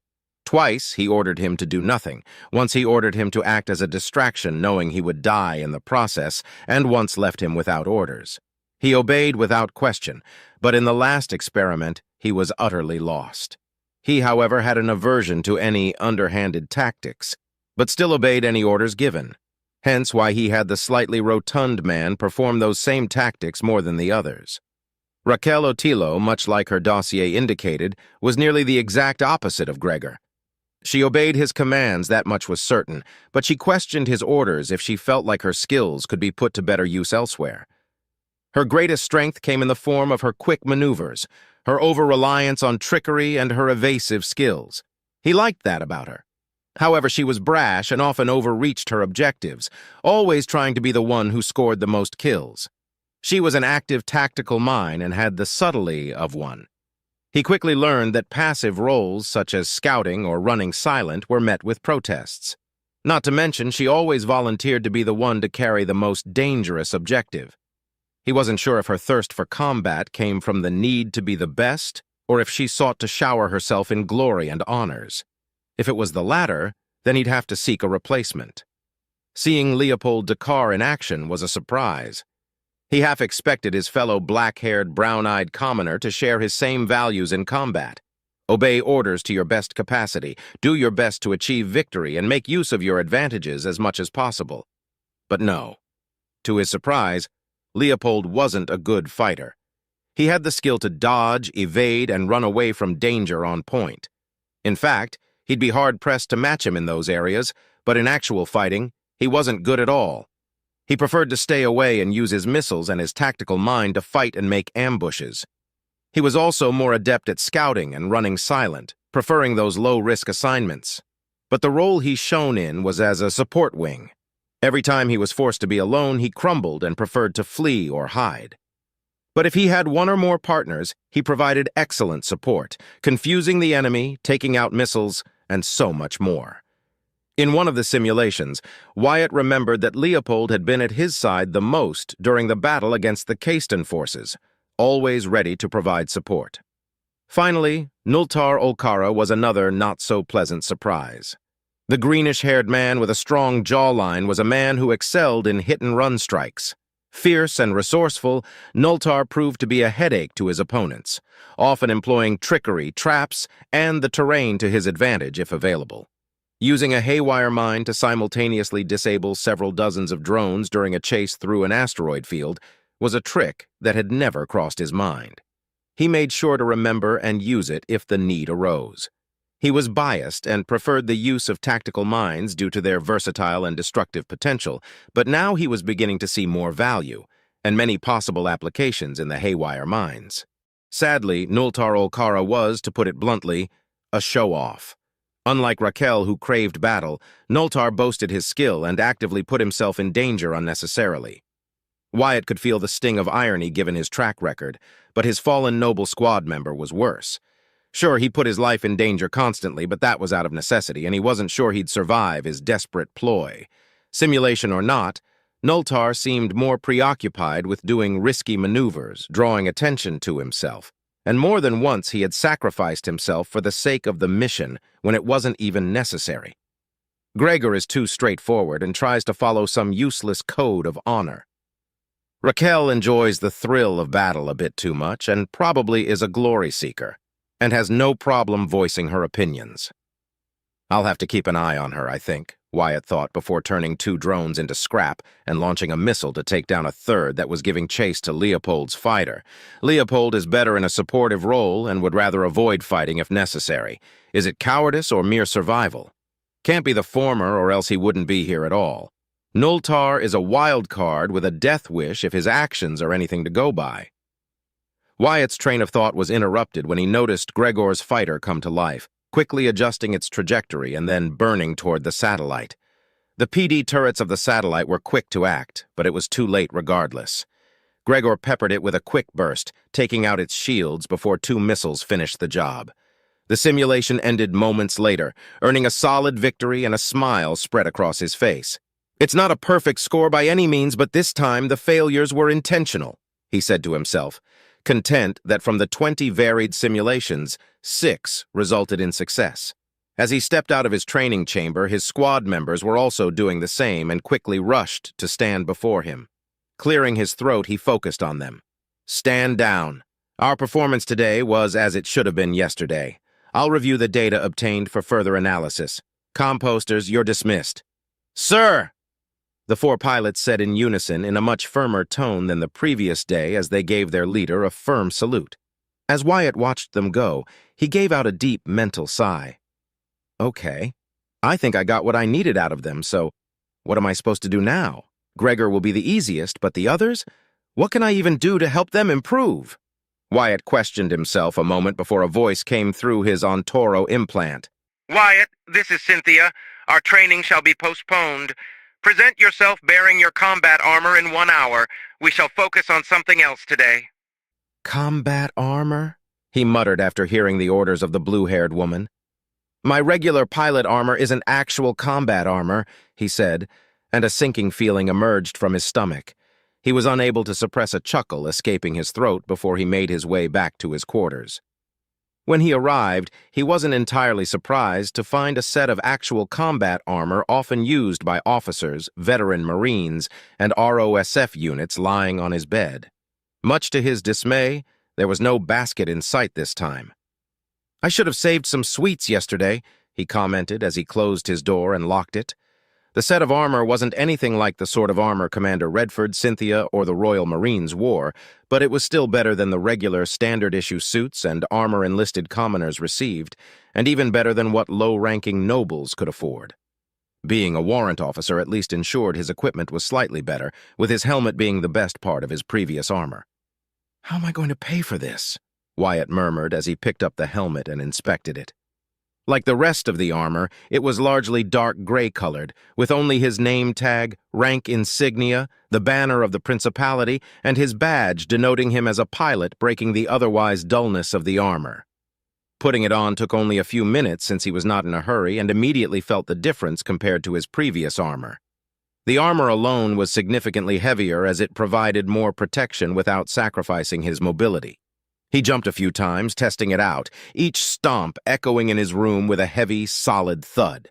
Twice he ordered him to do nothing. Once he ordered him to act as a distraction, knowing he would die in the process, and once left him without orders. He obeyed without question, but in the last experiment, he was utterly lost. He, however, had an aversion to any underhanded tactics, but still obeyed any orders given. Hence why he had the slightly rotund man perform those same tactics more than the others. Raquel Otillo, much like her dossier indicated, was nearly the exact opposite of Gregor. She obeyed his commands, that much was certain, but she questioned his orders if she felt like her skills could be put to better use elsewhere. Her greatest strength came in the form of her quick maneuvers, her over-reliance on trickery, and her evasive skills. He liked that about her. However, she was brash and often overreached her objectives, always trying to be the one who scored the most kills. She was an active tactical mind and had the subtlety of one. He quickly learned that passive roles, such as scouting or running silent, were met with protests. Not to mention, she always volunteered to be the one to carry the most dangerous objective. He wasn't sure if her thirst for combat came from the need to be the best, or if she sought to shower herself in glory and honors. If it was the latter, then he'd have to seek a replacement. Seeing Leopold Dakar in action was a surprise. He half expected his fellow black-haired, brown-eyed commoner to share his same values in combat. Obey orders to your best capacity, do your best to achieve victory, and make use of your advantages as much as possible. But no. to his surprise, Leopold wasn't a good fighter. He had the skill to dodge, evade, and run away from danger on point. In fact, he'd be hard-pressed to match him in those areas, but in actual fighting, he wasn't good at all. He preferred to stay away and use his missiles and his tactical mind to fight and make ambushes. He was also more adept at scouting and running silent, preferring those low-risk assignments. But the role he shone in was as a support wing. Every time he was forced to be alone, he crumbled and preferred to flee or hide. But if he had one or more partners, he provided excellent support, confusing the enemy, taking out missiles, and so much more. In one of the simulations, Wyatt remembered that Leopold had been at his side the most during the battle against the Kayston forces, always ready to provide support. Finally, Nultar Olkara was another not-so-pleasant surprise. The greenish-haired man with a strong jawline was a man who excelled in hit-and-run strikes. Fierce and resourceful, Nultar proved to be a headache to his opponents, often employing trickery, traps, and the terrain to his advantage if available. Using a haywire mine to simultaneously disable several dozens of drones during a chase through an asteroid field was a trick that had never crossed his mind. He made sure to remember and use it if the need arose. He was biased and preferred the use of tactical mines due to their versatile and destructive potential, but now he was beginning to see more value, and many possible applications in the haywire mines. Sadly, Nultar Olkara was, to put it bluntly, a show-off. Unlike Raquel, who craved battle, Nultar boasted his skill and actively put himself in danger unnecessarily. Wyatt could feel the sting of irony given his track record, but his fallen noble squad member was worse. Sure, he put his life in danger constantly, but that was out of necessity, and he wasn't sure he'd survive his desperate ploy. Simulation or not, Nultar seemed more preoccupied with doing risky maneuvers, drawing attention to himself, and more than once he had sacrificed himself for the sake of the mission when it wasn't even necessary. Gregor is too straightforward and tries to follow some useless code of honor. Raquel enjoys the thrill of battle a bit too much and probably is a glory seeker, and has no problem voicing her opinions. I'll have to keep an eye on her, I think, Wyatt thought before turning 2 drones into scrap and launching a missile to take down a third that was giving chase to Leopold's fighter. Leopold is better in a supportive role and would rather avoid fighting if necessary. Is it cowardice or mere survival? Can't be the former, or else he wouldn't be here at all. Nultar is a wild card with a death wish if his actions are anything to go by. Wyatt's train of thought was interrupted when he noticed Gregor's fighter come to life, quickly adjusting its trajectory and then burning toward the satellite. The PD turrets of the satellite were quick to act, but it was too late regardless. Gregor peppered it with a quick burst, taking out its shields before 2 missiles finished the job. The simulation ended moments later, earning a solid victory, and a smile spread across his face. "It's not a perfect score by any means, but this time the failures were intentional," he said to himself, content that from the 20 varied simulations, 6 resulted in success. As he stepped out of his training chamber, his squad members were also doing the same and quickly rushed to stand before him. Clearing his throat, he focused on them. "Stand down. Our performance today was as it should have been yesterday. I'll review the data obtained for further analysis. Composters, you're dismissed." "Sir!" The 4 pilots said in unison in a much firmer tone than the previous day as they gave their leader a firm salute. As Wyatt watched them go, he gave out a deep mental sigh. Okay, I think I got what I needed out of them, so what am I supposed to do now? Gregor will be the easiest, but the others? What can I even do to help them improve? Wyatt questioned himself a moment before a voice came through his Ontoro implant. "Wyatt, this is Cynthia. Our training shall be postponed. Present yourself bearing your combat armor in 1 hour. We shall focus on something else today." "Combat armor?" he muttered after hearing the orders of the blue-haired woman. "My regular pilot armor isn't actual combat armor," he said, and a sinking feeling emerged from his stomach. He was unable to suppress a chuckle escaping his throat before he made his way back to his quarters. When he arrived, he wasn't entirely surprised to find a set of actual combat armor often used by officers, veteran Marines, and ROSF units lying on his bed. Much to his dismay, there was no basket in sight this time. "I should have saved some sweets yesterday," he commented as he closed his door and locked it. The set of armor wasn't anything like the sort of armor Commander Redford, Cynthia, or the Royal Marines wore, but it was still better than the regular standard-issue suits and armor enlisted commoners received, and even better than what low-ranking nobles could afford. Being a warrant officer at least ensured his equipment was slightly better, with his helmet being the best part of his previous armor. "How am I going to pay for this?" Wyatt murmured as he picked up the helmet and inspected it. Like the rest of the armor, it was largely dark gray-colored, with only his name tag, rank insignia, the banner of the Principality, and his badge denoting him as a pilot breaking the otherwise dullness of the armor. Putting it on took only a few minutes since he was not in a hurry and immediately felt the difference compared to his previous armor. The armor alone was significantly heavier as it provided more protection without sacrificing his mobility. He jumped a few times, testing it out, each stomp echoing in his room with a heavy, solid thud.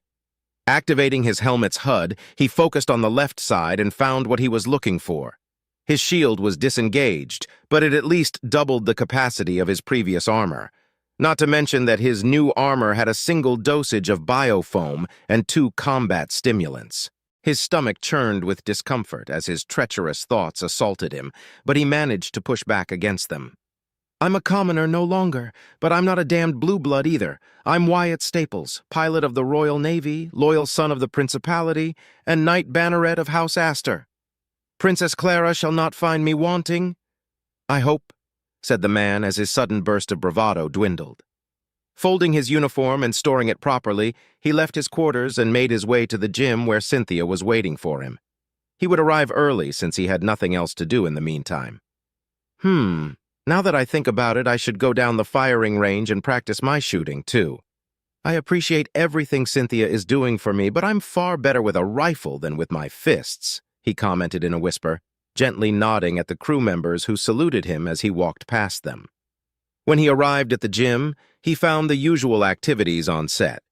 Activating his helmet's HUD, he focused on the left side and found what he was looking for. His shield was disengaged, but it at least doubled the capacity of his previous armor. Not to mention that his new armor had a single dosage of biofoam and 2 combat stimulants. His stomach churned with discomfort as his treacherous thoughts assaulted him, but he managed to push back against them. "I'm a commoner no longer, but I'm not a damned blue blood either. I'm Wyatt Staples, pilot of the Royal Navy, loyal son of the Principality, and Knight Banneret of House Astor. Princess Clara shall not find me wanting, I hope," said the man as his sudden burst of bravado dwindled. Folding his uniform and storing it properly, he left his quarters and made his way to the gym where Cynthia was waiting for him. He would arrive early since he had nothing else to do in the meantime. Now that I think about it, I should go down the firing range and practice my shooting, too. I appreciate everything Cynthia is doing for me, but I'm far better with a rifle than with my fists," he commented in a whisper, gently nodding at the crew members who saluted him as he walked past them. When he arrived at the gym, he found the usual activities on set.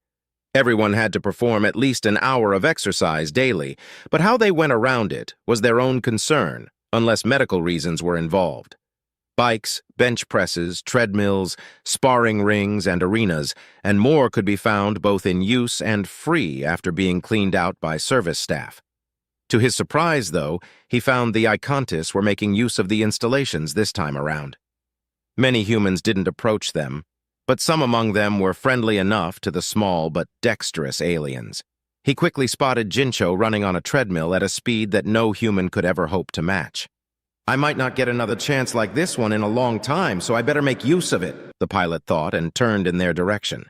Everyone had to perform at least an hour of exercise daily, but how they went around it was their own concern, unless medical reasons were involved. Bikes, bench presses, treadmills, sparring rings, and arenas, and more could be found both in use and free after being cleaned out by service staff. To his surprise, though, he found the Icontis were making use of the installations this time around. Many humans didn't approach them, but some among them were friendly enough to the small but dexterous aliens. He quickly spotted Jincho running on a treadmill at a speed that no human could ever hope to match. "I might not get another chance like this one in a long time, so I better make use of it," the pilot thought and turned in their direction.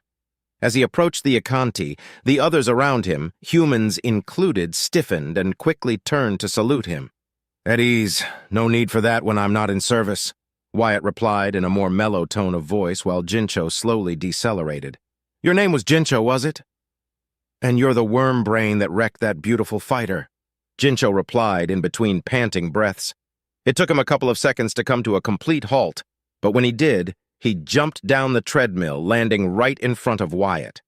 As he approached the Iconti, the others around him, humans included, stiffened and quickly turned to salute him. "At ease. No need for that when I'm not in service," Wyatt replied in a more mellow tone of voice while Jincho slowly decelerated. "Your name was Jincho, was it? And you're the worm brain that wrecked that beautiful fighter," Jincho replied in between panting breaths. It took him a couple of seconds to come to a complete halt, but when he did, he jumped down the treadmill, landing right in front of Wyatt.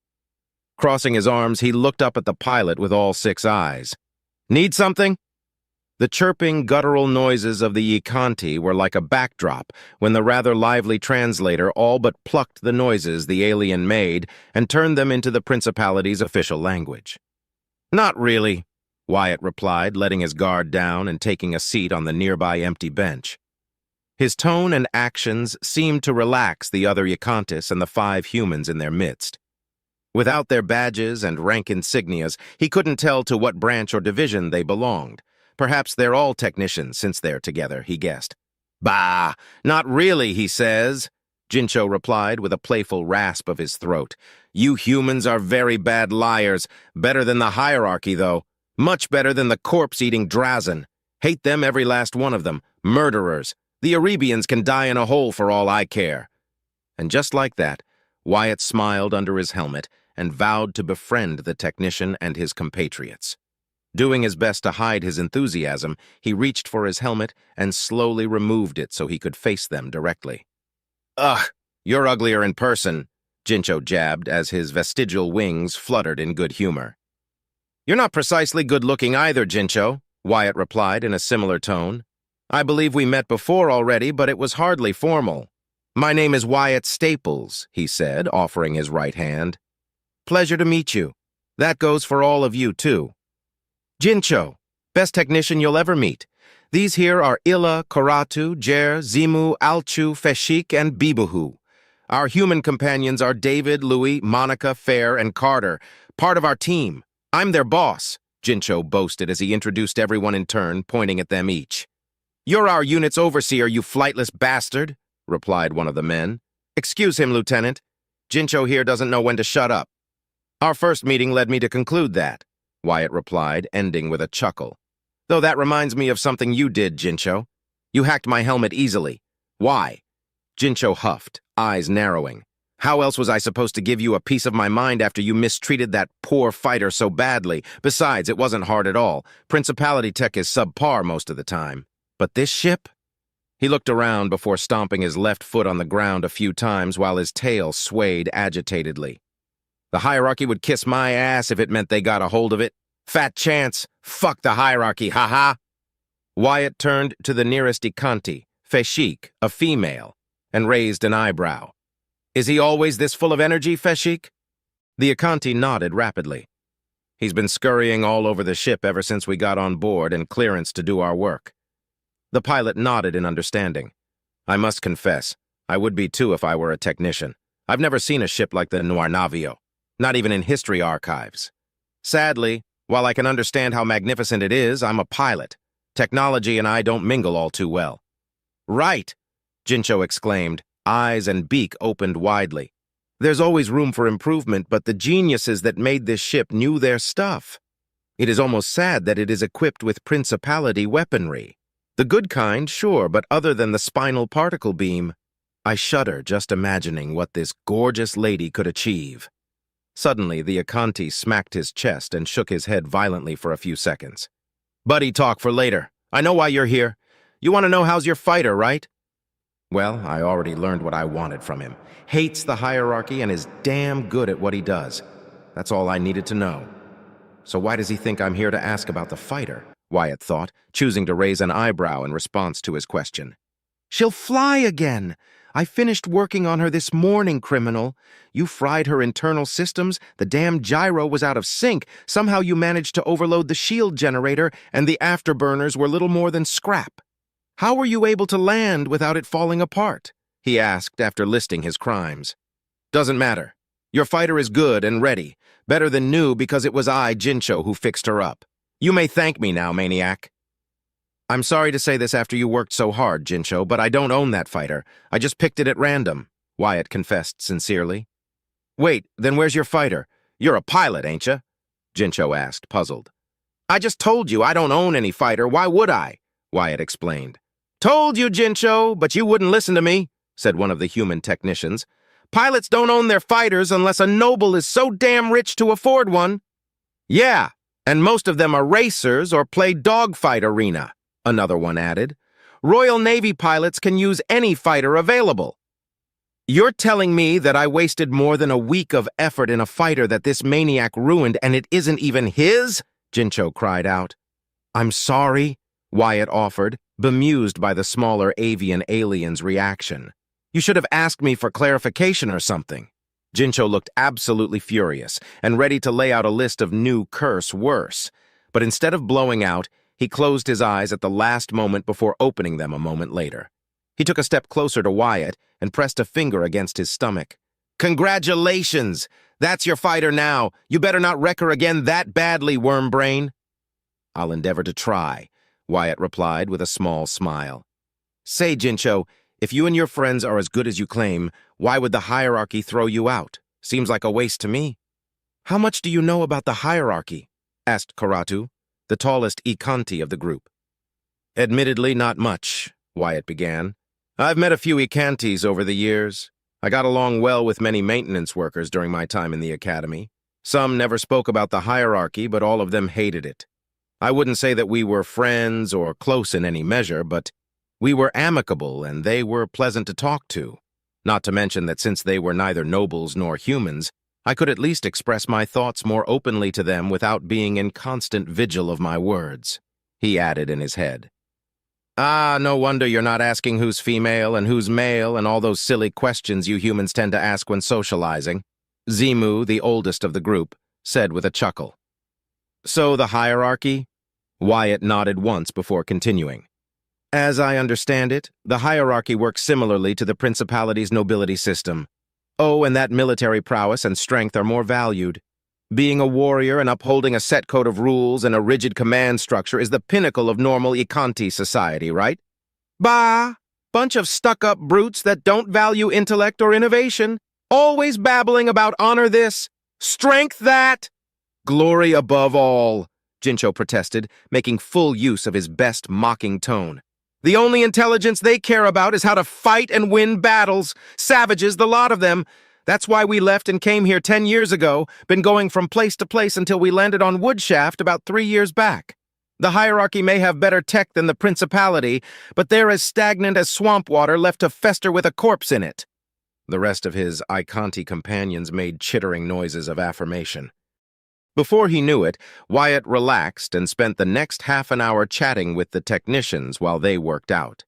Crossing his arms, he looked up at the pilot with all 6 eyes. "Need something?" The chirping, guttural noises of the Iconti were like a backdrop when the rather lively translator all but plucked the noises the alien made and turned them into the Principality's official language. "Not really," Wyatt replied, letting his guard down and taking a seat on the nearby empty bench. His tone and actions seemed to relax the other Icontis and the 5 humans in their midst. Without their badges and rank insignias, he couldn't tell to what branch or division they belonged. Perhaps they're all technicians since they're together, he guessed. "Bah, not really, he says," Jincho replied with a playful rasp of his throat. "You humans are very bad liars, better than the hierarchy, though. Much better than the corpse-eating Drazen. Hate them, every last one of them. Murderers. The Arabians can die in a hole for all I care." And just like that, Wyatt smiled under his helmet and vowed to befriend the technician and his compatriots. Doing his best to hide his enthusiasm, he reached for his helmet and slowly removed it so he could face them directly. "Ugh, you're uglier in person," Jincho jabbed as his vestigial wings fluttered in good humor. "You're not precisely good-looking either, Jincho," Wyatt replied in a similar tone. "I believe we met before already, but it was hardly formal." "My name is Wyatt Staples," he said, offering his right hand. "Pleasure to meet you. That goes for all of you, too." Jincho, best technician you'll ever meet. These here are Illa, Koratu, Jer, Zimu, Alchu, Feshik, and Bibuhu. Our human companions are David, Louis, Monica, Fair, and Carter, part of our team. I'm their boss, Jincho boasted as he introduced everyone in turn, pointing at them each. You're our unit's overseer, you flightless bastard, replied one of the men. Excuse him, Lieutenant. Jincho here doesn't know when to shut up. Our first meeting led me to conclude that, Wyatt replied, ending with a chuckle. Though that reminds me of something you did, Jincho. You hacked my helmet easily. Why? Jincho huffed, eyes narrowing. How else was I supposed to give you a piece of my mind after you mistreated that poor fighter so badly? Besides, it wasn't hard at all. Principality tech is subpar most of the time. But this ship? He looked around before stomping his left foot on the ground a few times while his tail swayed agitatedly. The hierarchy would kiss my ass if it meant they got a hold of it. Fat chance. Fuck the hierarchy, haha. Wyatt turned to the nearest Ikanti, Feshik, a female, and raised an eyebrow. Is he always this full of energy, Feshik? The Ikanti nodded rapidly. He's been scurrying all over the ship ever since we got on board and clearance to do our work. The pilot nodded in understanding. I must confess, I would be too if I were a technician. I've never seen a ship like the Noir Navio, not even in history archives. Sadly, while I can understand how magnificent it is, I'm a pilot. Technology and I don't mingle all too well. Right, Jincho exclaimed, eyes and beak opened widely. There's always room for improvement, but the geniuses that made this ship knew their stuff. It is almost sad that it is equipped with principality weaponry. The good kind, sure, but other than the spinal particle beam, I shudder just imagining what this gorgeous lady could achieve. Suddenly, the Ikanti smacked his chest and shook his head violently for a few seconds. Buddy talk for later. I know why you're here. You want to know how's your fighter, right? Well, I already learned what I wanted from him. Hates the hierarchy and is damn good at what he does. That's all I needed to know. So why does he think I'm here to ask about the fighter? Wyatt thought, choosing to raise an eyebrow in response to his question. She'll fly again! I finished working on her this morning, criminal. You fried her internal systems, the damn gyro was out of sync, somehow you managed to overload the shield generator, and the afterburners were little more than scrap. How were you able to land without it falling apart? He asked after listing his crimes. Doesn't matter. Your fighter is good and ready, better than new because it was I, Jincho, who fixed her up. You may thank me now, maniac. I'm sorry to say this after you worked so hard, Jincho, but I don't own that fighter. I just picked it at random, Wyatt confessed sincerely. Wait, then where's your fighter? You're a pilot, ain't you? Jincho asked, puzzled. I just told you I don't own any fighter. Why would I? Wyatt explained. Told you, Jincho, but you wouldn't listen to me, said one of the human technicians. Pilots don't own their fighters unless a noble is so damn rich to afford one. Yeah, and most of them are racers or play dogfight arena, another one added. Royal Navy pilots can use any fighter available. You're telling me that I wasted more than a week of effort in a fighter that this maniac ruined and it isn't even his? Jincho cried out. I'm sorry, Wyatt offered, bemused by the smaller avian alien's reaction. You should have asked me for clarification or something. Jincho looked absolutely furious and ready to lay out a list of new curse worse. But instead of blowing out, he closed his eyes at the last moment before opening them a moment later. He took a step closer to Wyatt and pressed a finger against his stomach. Congratulations! That's your fighter now. You better not wreck her again that badly, wormbrain. I'll endeavor to try, Wyatt replied with a small smile. Say, Jincho, if you and your friends are as good as you claim, why would the hierarchy throw you out? Seems like a waste to me. How much do you know about the hierarchy? Asked Koratu, the tallest Ikanti of the group. Admittedly, not much, Wyatt began. I've met a few Ikantis over the years. I got along well with many maintenance workers during my time in the academy. Some never spoke about the hierarchy, but all of them hated it. I wouldn't say that we were friends or close in any measure, but we were amicable and they were pleasant to talk to. Not to mention that since they were neither nobles nor humans, I could at least express my thoughts more openly to them without being in constant vigil of my words, he added in his head. Ah, no wonder you're not asking who's female and who's male and all those silly questions you humans tend to ask when socializing, Zimu, the oldest of the group, said with a chuckle. So the hierarchy? Wyatt nodded once before continuing. As I understand it, the hierarchy works similarly to the principality's nobility system. Oh, and that military prowess and strength are more valued. Being a warrior and upholding a set code of rules and a rigid command structure is the pinnacle of normal Ikanti society, right? Bah! Bunch of stuck-up brutes that don't value intellect or innovation, always babbling about honor this, strength that. Glory above all, Jincho protested, making full use of his best mocking tone. The only intelligence they care about is how to fight and win battles. Savages, the lot of them. That's why we left and came here 10 years ago, been going from place to place until we landed on Woodshaft about 3 years back. The hierarchy may have better tech than the principality, but they're as stagnant as swamp water left to fester with a corpse in it. The rest of his Ikanti companions made chittering noises of affirmation. Before he knew it, Wyatt relaxed and spent the next half an hour chatting with the technicians while they worked out.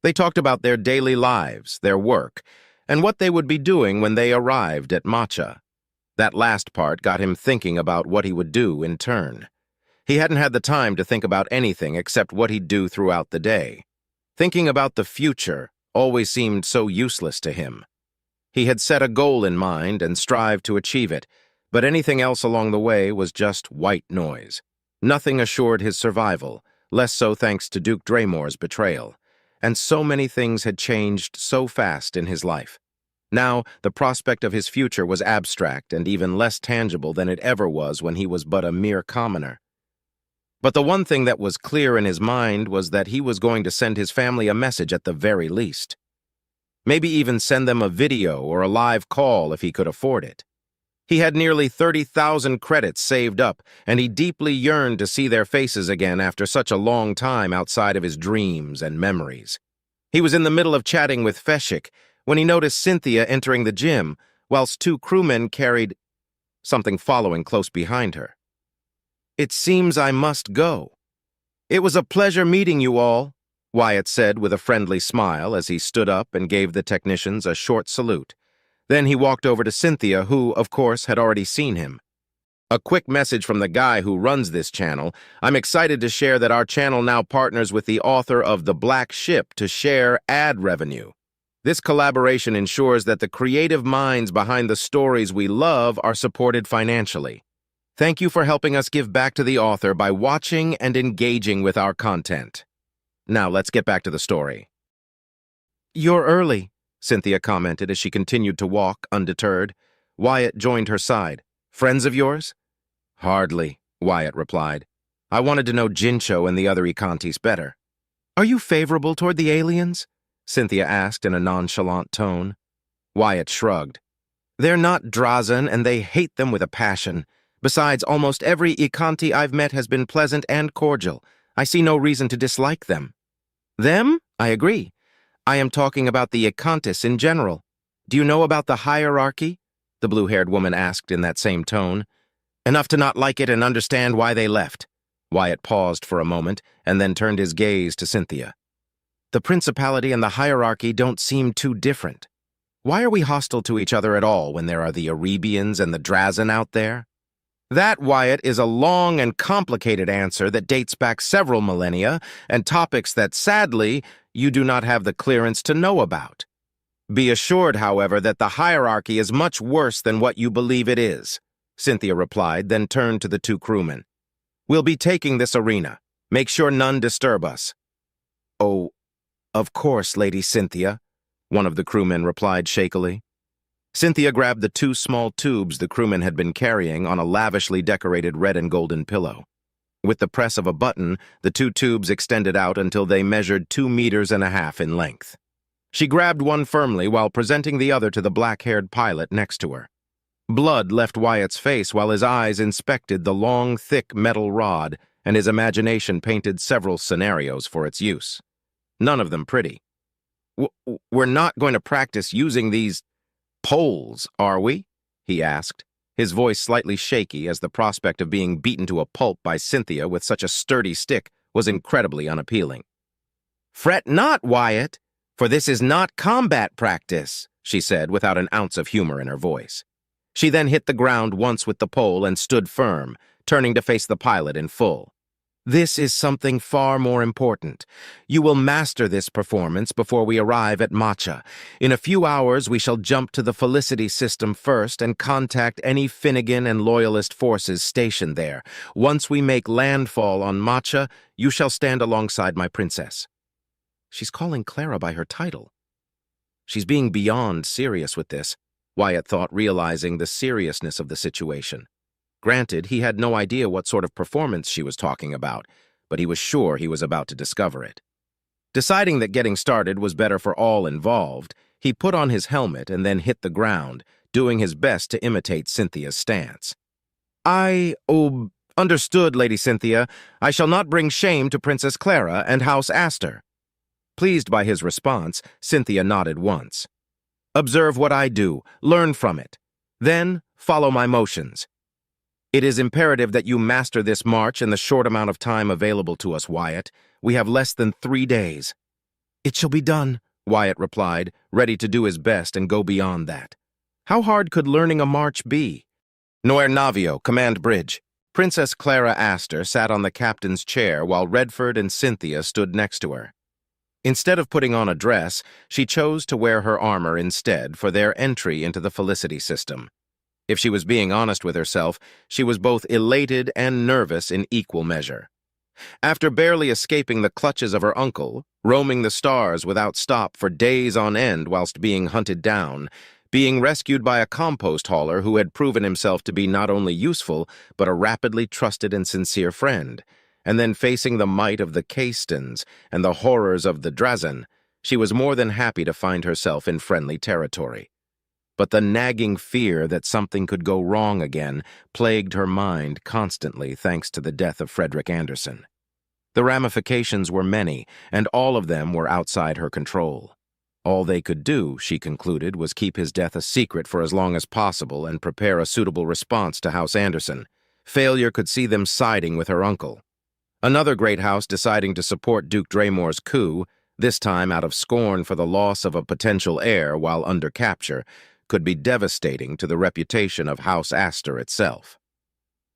They talked about their daily lives, their work, and what they would be doing when they arrived at Matcha. That last part got him thinking about what he would do in turn. He hadn't had the time to think about anything except what he'd do throughout the day. Thinking about the future always seemed so useless to him. He had set a goal in mind and strived to achieve it, but anything else along the way was just white noise. Nothing assured his survival, less so thanks to Duke Draymore's betrayal. And so many things had changed so fast in his life. Now, the prospect of his future was abstract and even less tangible than it ever was when he was but a mere commoner. But the one thing that was clear in his mind was that he was going to send his family a message at the very least. Maybe even send them a video or a live call if he could afford it. He had nearly 30,000 credits saved up, and he deeply yearned to see their faces again after such a long time outside of his dreams and memories. He was in the middle of chatting with Feshik when he noticed Cynthia entering the gym, whilst 2 crewmen carried something following close behind her. It seems I must go. It was a pleasure meeting you all, Wyatt said with a friendly smile as he stood up and gave the technicians a short salute. Then he walked over to Cynthia, who, of course, had already seen him. A quick message from the guy who runs this channel. I'm excited to share that our channel now partners with the author of The Black Ship to share ad revenue. This collaboration ensures that the creative minds behind the stories we love are supported financially. Thank you for helping us give back to the author by watching and engaging with our content. Now let's get back to the story. You're early, Cynthia commented as she continued to walk, undeterred. Wyatt joined her side. Friends of yours? Hardly, Wyatt replied. I wanted to know Jincho and the other Ikantis better. Are you favorable toward the aliens? Cynthia asked in a nonchalant tone. Wyatt shrugged. They're not Drazen, and they hate them with a passion. Besides, almost every Ikanti I've met has been pleasant and cordial. I see no reason to dislike them. Them? I agree. I am talking about the Ikantis in general. Do you know about the hierarchy? The blue-haired woman asked in that same tone. Enough to not like it and understand why they left. Wyatt paused for a moment and then turned his gaze to Cynthia. The principality and the hierarchy don't seem too different. Why are we hostile to each other at all when there are the Erebians and the Drazen out there? That, Wyatt, is a long and complicated answer that dates back several millennia and topics that, sadly, you do not have the clearance to know about. Be assured, however, that the hierarchy is much worse than what you believe it is, Cynthia replied, then turned to the 2 crewmen. We'll be taking this arena. Make sure none disturb us. Oh, of course, Lady Cynthia, one of the crewmen replied shakily. Cynthia grabbed the 2 small tubes the crewman had been carrying on a lavishly decorated red and golden pillow. With the press of a button, the 2 tubes extended out until they measured 2.5 meters in length. She grabbed one firmly while presenting the other to the black-haired pilot next to her. Blood left Wyatt's face while his eyes inspected the long, thick metal rod, and his imagination painted several scenarios for its use. None of them pretty. We're not going to practice using these poles, are we? He asked, his voice slightly shaky as the prospect of being beaten to a pulp by Cynthia with such a sturdy stick was incredibly unappealing. Fret not, Wyatt, for this is not combat practice, she said without an ounce of humor in her voice. She then hit the ground once with the pole and stood firm, turning to face the pilot in full. This is something far more important. You will master this performance before we arrive at Matcha. In a few hours, we shall jump to the Felicity system first and contact any Finnegan and Loyalist forces stationed there. Once we make landfall on Matcha, you shall stand alongside my princess. She's calling Clara by her title. She's being beyond serious with this, Wyatt thought, realizing the seriousness of the situation. Granted, he had no idea what sort of performance she was talking about, but he was sure he was about to discover it. Deciding that getting started was better for all involved, he put on his helmet and then hit the ground, doing his best to imitate Cynthia's stance. Understood, Lady Cynthia. I shall not bring shame to Princess Clara and House Astor." Pleased by his response, Cynthia nodded once. "Observe what I do, learn from it. Then follow my motions. It is imperative that you master this march in the short amount of time available to us, Wyatt. We have less than 3 days. "It shall be done," Wyatt replied, ready to do his best and go beyond that. How hard could learning a march be? "Noir Navio, command bridge." Princess Clara Astor sat on the captain's chair while Redford and Cynthia stood next to her. Instead of putting on a dress, she chose to wear her armor instead for their entry into the Felicity system. If she was being honest with herself, she was both elated and nervous in equal measure. After barely escaping the clutches of her uncle, roaming the stars without stop for days on end whilst being hunted down, being rescued by a compost hauler who had proven himself to be not only useful, but a rapidly trusted and sincere friend, and then facing the might of the Kastons and the horrors of the Drazen, she was more than happy to find herself in friendly territory. But the nagging fear that something could go wrong again plagued her mind constantly thanks to the death of Frederick Anderson. The ramifications were many, and all of them were outside her control. All they could do, she concluded, was keep his death a secret for as long as possible and prepare a suitable response to House Anderson. Failure could see them siding with her uncle. Another great house deciding to support Duke Draymore's coup, this time out of scorn for the loss of a potential heir while under capture, could be devastating to the reputation of House Astor itself.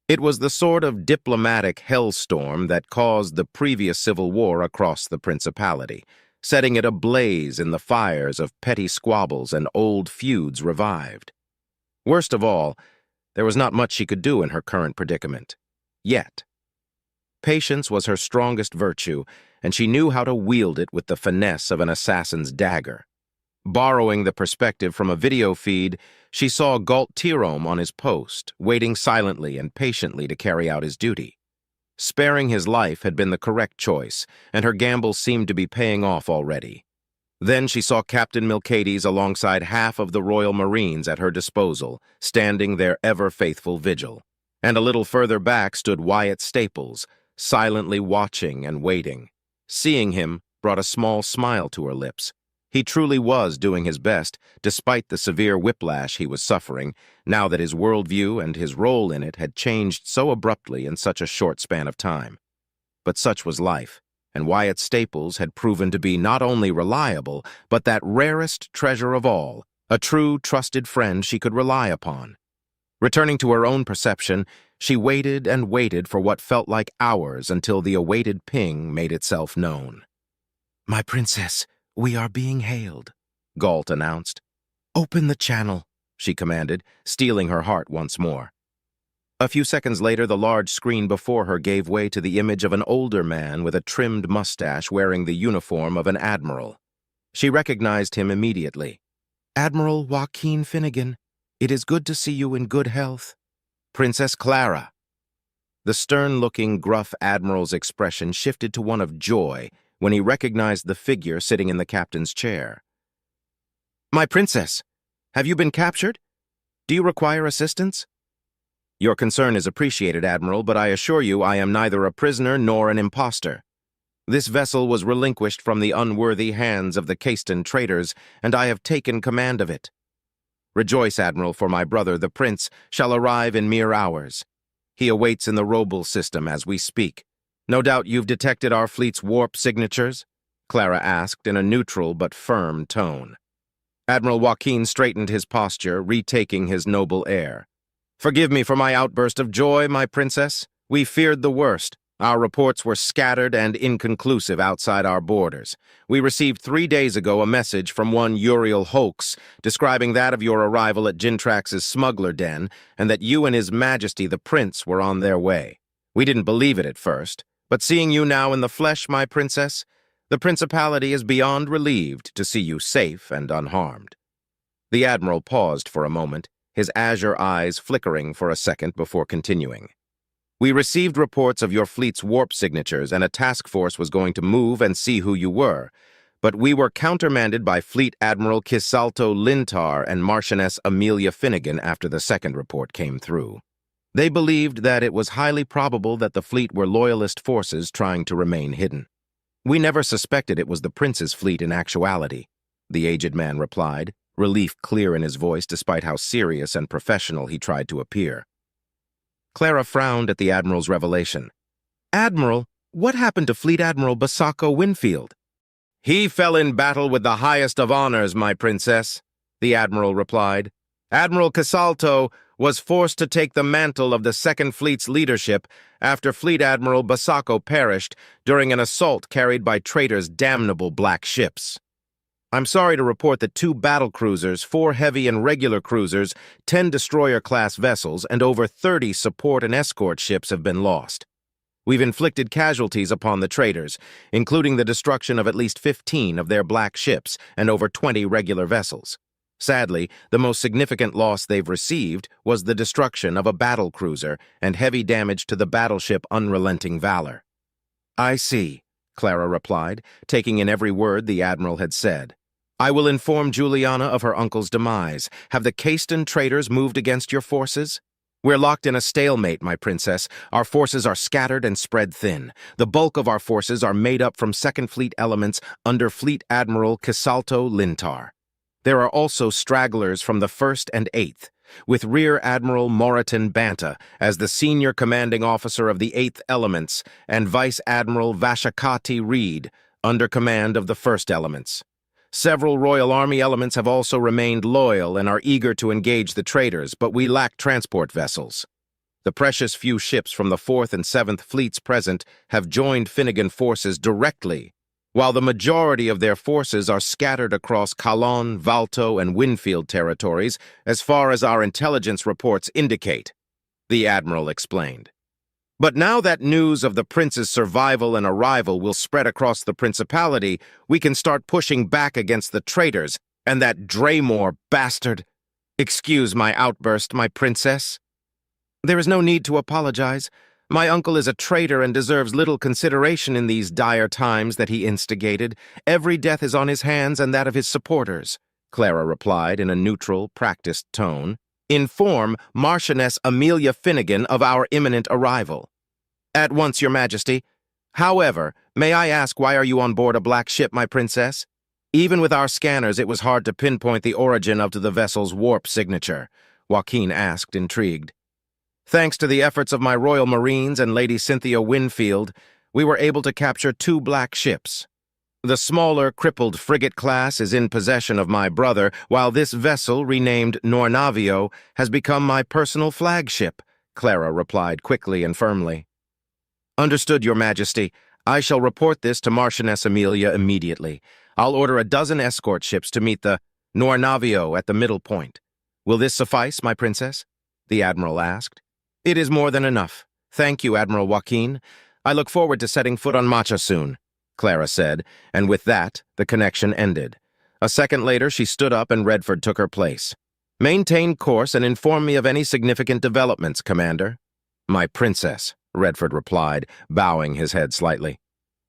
It was the sort of diplomatic hellstorm that caused the previous civil war across the principality, setting it ablaze in the fires of petty squabbles and old feuds revived. Worst of all, there was not much she could do in her current predicament. Yet. Patience was her strongest virtue, and she knew how to wield it with the finesse of an assassin's dagger. Borrowing the perspective from a video feed, she saw Galt Tirome on his post, waiting silently and patiently to carry out his duty. Sparing his life had been the correct choice, and her gamble seemed to be paying off already. Then she saw Captain Milcades alongside half of the Royal Marines at her disposal, standing their ever-faithful vigil. And a little further back stood Wyatt Staples, silently watching and waiting. Seeing him brought a small smile to her lips. He truly was doing his best, despite the severe whiplash he was suffering, now that his worldview and his role in it had changed so abruptly in such a short span of time. But such was life, and Wyatt Staples had proven to be not only reliable, but that rarest treasure of all, a true, trusted friend she could rely upon. Returning to her own perception, she waited and waited for what felt like hours until the awaited ping made itself known. "My princess, we are being hailed," Galt announced. "Open the channel," she commanded, stealing her heart once more. A few seconds later, the large screen before her gave way to the image of an older man with a trimmed mustache wearing the uniform of an admiral. She recognized him immediately. "Admiral Joaquin Finnegan, it is good to see you in good health." "Princess Clara." The stern-looking, gruff admiral's expression shifted to one of joy when he recognized the figure sitting in the captain's chair. "My princess, have you been captured? Do you require assistance?" "Your concern is appreciated, Admiral, but I assure you I am neither a prisoner nor an impostor. This vessel was relinquished from the unworthy hands of the Kaston traitors, and I have taken command of it. Rejoice, Admiral, for my brother, the prince, shall arrive in mere hours. He awaits in the Roble system as we speak. No doubt you've detected our fleet's warp signatures?" Clara asked in a neutral but firm tone. Admiral Joaquin straightened his posture, retaking his noble air. Forgive me for my outburst of joy, my princess. We feared the worst. Our reports were scattered and inconclusive outside our borders. We received 3 days ago a message from one Uriel Hoax describing that of your arrival at Jintrax's smuggler den and that you and His Majesty the Prince were on their way. We didn't believe it at first, but seeing you now in the flesh, my princess, the Principality is beyond relieved to see you safe and unharmed. The Admiral paused for a moment, his azure eyes flickering for a second before continuing. We received reports of your fleet's warp signatures and a task force was going to move and see who you were, but we were countermanded by Fleet Admiral Kisalto Lintar and Marchioness Amelia Finnegan after the second report came through. They believed that it was highly probable that the fleet were loyalist forces trying to remain hidden. We never suspected it was the Prince's fleet in actuality, the aged man replied, relief clear in his voice despite how serious and professional he tried to appear. Clara frowned at the Admiral's revelation. Admiral, what happened to Fleet Admiral Basako Winfield? He fell in battle with the highest of honors, my princess, the Admiral replied. Admiral Casalto was forced to take the mantle of the Second Fleet's leadership after Fleet Admiral Basako perished during an assault carried by traitors' damnable black ships. I'm sorry to report that 2 battlecruisers, 4 heavy and regular cruisers, 10 destroyer-class vessels, and over 30 support and escort ships have been lost. We've inflicted casualties upon the traitors, including the destruction of at least 15 of their black ships and over 20 regular vessels. Sadly, the most significant loss they've received was the destruction of a battlecruiser and heavy damage to the battleship Unrelenting Valor. I see, Clara replied, taking in every word the Admiral had said. I will inform Juliana of her uncle's demise. Have the Caiston traitors moved against your forces? We're locked in a stalemate, my princess. Our forces are scattered and spread thin. The bulk of our forces are made up from Second Fleet elements under Fleet Admiral Kisalto Lintar. There are also stragglers from the 1st and 8th, with Rear Admiral Moreton Banta as the senior commanding officer of the 8th Elements and Vice Admiral Vashakati Reed under command of the 1st Elements. Several Royal Army elements have also remained loyal and are eager to engage the traitors, but we lack transport vessels. The precious few ships from the 4th and 7th Fleets present have joined Finnegan forces directly, while the majority of their forces are scattered across Calon, Valto, and Winfield territories, as far as our intelligence reports indicate, the Admiral explained. But now that news of the Prince's survival and arrival will spread across the Principality, we can start pushing back against the traitors and that Draymore bastard. Excuse my outburst, my princess. There is no need to apologize. My uncle is a traitor and deserves little consideration in these dire times that he instigated. Every death is on his hands and that of his supporters, Clara replied in a neutral, practiced tone. Inform Marchioness Amelia Finnegan of our imminent arrival. At once, Your Majesty. However, may I ask why are you on board a black ship, my princess? Even with our scanners, it was hard to pinpoint the origin of the vessel's warp signature, Joaquin asked, intrigued. Thanks to the efforts of my Royal Marines and Lady Cynthia Winfield, we were able to capture 2 black ships. The smaller, crippled frigate class is in possession of my brother, while this vessel, renamed Nornavio, has become my personal flagship, Clara replied quickly and firmly. Understood, Your Majesty. I shall report this to Marchioness Amelia immediately. I'll order a dozen escort ships to meet the Nornavio at the middle point. Will this suffice, my princess? The Admiral asked. It is more than enough. Thank you, Admiral Joaquin. I look forward to setting foot on Macha soon, Clara said, and with that, the connection ended. A second later, she stood up and Redford took her place. Maintain course and inform me of any significant developments, Commander. My princess, Redford replied, bowing his head slightly.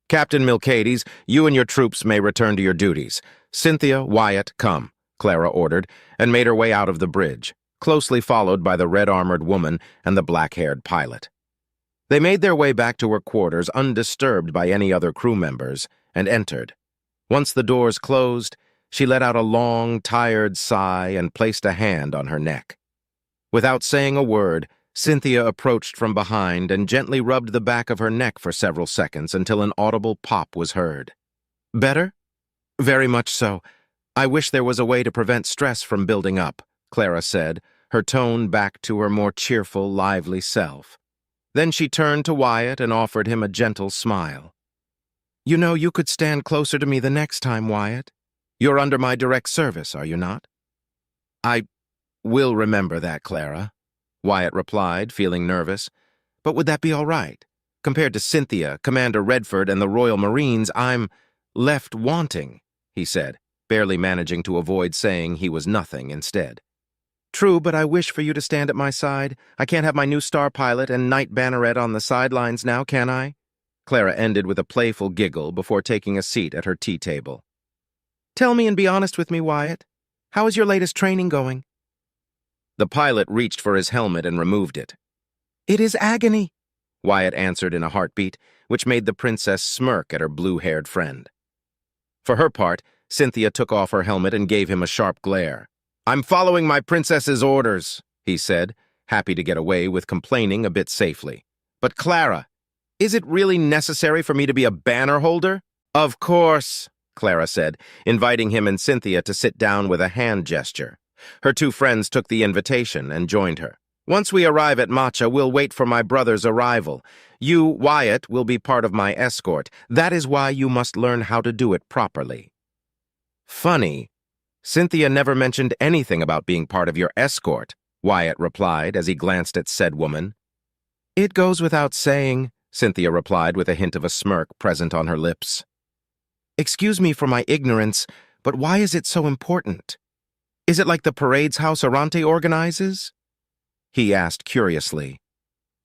Captain Milcades, you and your troops may return to your duties. Cynthia, Wyatt, come, Clara ordered, and made her way out of the bridge, closely followed by the red-armored woman and the black-haired pilot. They made their way back to her quarters undisturbed by any other crew members and entered. Once the doors closed, she let out a long, tired sigh and placed a hand on her neck. Without saying a word, Cynthia approached from behind and gently rubbed the back of her neck for several seconds until an audible pop was heard. Better? Very much so. I wish there was a way to prevent stress from building up, Clara said, her tone back to her more cheerful, lively self. Then she turned to Wyatt and offered him a gentle smile. "You know, you could stand closer to me the next time, Wyatt. You're under my direct service, are you not?" "I will remember that, Clara," Wyatt replied, feeling nervous. "But would that be all right? Compared to Cynthia, Commander Redford, and the Royal Marines, I'm left wanting," he said, barely managing to avoid saying he was nothing instead. "True, but I wish for you to stand at my side. I can't have my new star pilot and Knight Banneret on the sidelines now, can I?" Clara ended with a playful giggle before taking a seat at her tea table. "Tell me and be honest with me, Wyatt. How is your latest training going?" The pilot reached for his helmet and removed it. "It is agony," Wyatt answered in a heartbeat, which made the princess smirk at her blue-haired friend. For her part, Cynthia took off her helmet and gave him a sharp glare. "I'm following my princess's orders," he said, happy to get away with complaining a bit safely. "But Clara, is it really necessary for me to be a banner holder?" "Of course," Clara said, inviting him and Cynthia to sit down with a hand gesture. Her two friends took the invitation and joined her. "Once we arrive at Matcha, we'll wait for my brother's arrival. You, Wyatt, will be part of my escort. That is why you must learn how to do it properly." "Funny. Cynthia never mentioned anything about being part of your escort," Wyatt replied as he glanced at said woman. "It goes without saying," Cynthia replied with a hint of a smirk present on her lips. "Excuse me for my ignorance, but why is it so important? Is it like the parades House Arante organizes?" he asked curiously.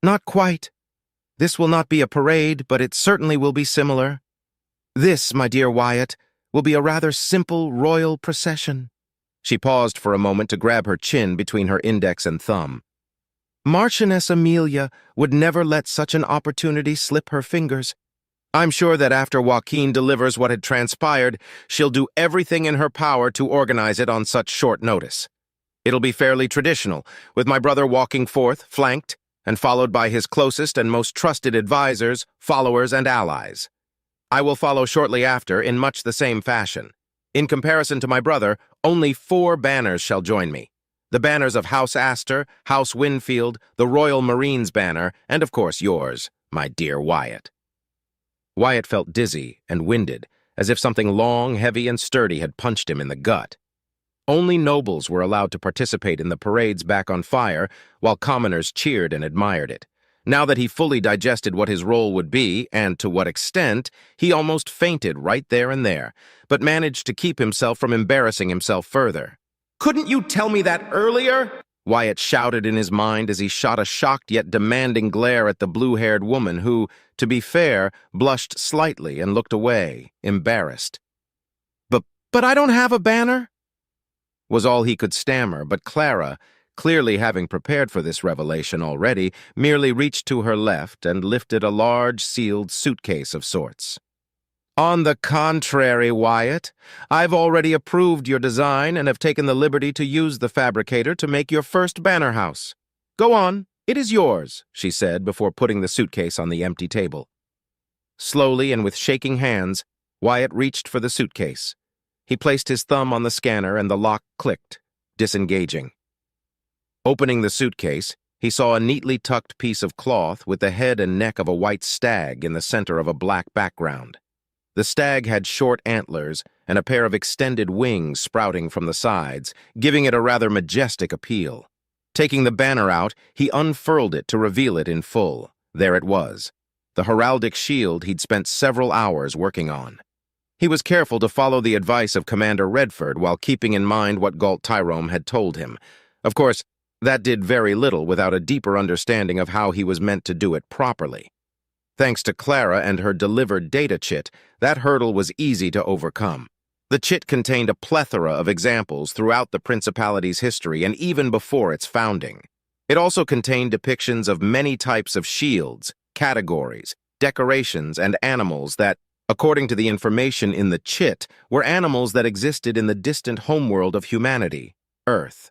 "Not quite. This will not be a parade, but it certainly will be similar. This, my dear Wyatt, will be a rather simple royal procession." She paused for a moment to grab her chin between her index and thumb. "Marchioness Amelia would never let such an opportunity slip her fingers. I'm sure that after Joaquin delivers what had transpired, she'll do everything in her power to organize it on such short notice. It'll be fairly traditional, with my brother walking forth, flanked, and followed by his closest and most trusted advisors, followers, and allies. I will follow shortly after in much the same fashion. In comparison to my brother, only 4 banners shall join me. The banners of House Astor, House Winfield, the Royal Marines banner, and of course yours, my dear Wyatt." Wyatt felt dizzy and winded, as if something long, heavy, and sturdy had punched him in the gut. Only nobles were allowed to participate in the parades back on fire, while commoners cheered and admired it. Now that he fully digested what his role would be, and to what extent, he almost fainted right there and there, but managed to keep himself from embarrassing himself further. "Couldn't you tell me that earlier?" Wyatt shouted in his mind as he shot a shocked yet demanding glare at the blue-haired woman who, to be fair, blushed slightly and looked away, embarrassed. But I don't have a banner," was all he could stammer, but Clara, clearly having prepared for this revelation already, merely reached to her left and lifted a large sealed suitcase of sorts. "On the contrary, Wyatt, I've already approved your design and have taken the liberty to use the fabricator to make your first banner house. Go on, it is yours," she said before putting the suitcase on the empty table. Slowly and with shaking hands, Wyatt reached for the suitcase. He placed his thumb on the scanner and the lock clicked, disengaging. Opening the suitcase, he saw a neatly tucked piece of cloth with the head and neck of a white stag in the center of a black background. The stag had short antlers and a pair of extended wings sprouting from the sides, giving it a rather majestic appeal. Taking the banner out, he unfurled it to reveal it in full. There it was, the heraldic shield he'd spent several hours working on. He was careful to follow the advice of Commander Redford while keeping in mind what Galt Tyrone had told him. Of course, that did very little without a deeper understanding of how he was meant to do it properly. Thanks to Clara and her delivered data chit, that hurdle was easy to overcome. The chit contained a plethora of examples throughout the Principality's history and even before its founding. It also contained depictions of many types of shields, categories, decorations, and animals that, according to the information in the chit, were animals that existed in the distant homeworld of humanity, Earth.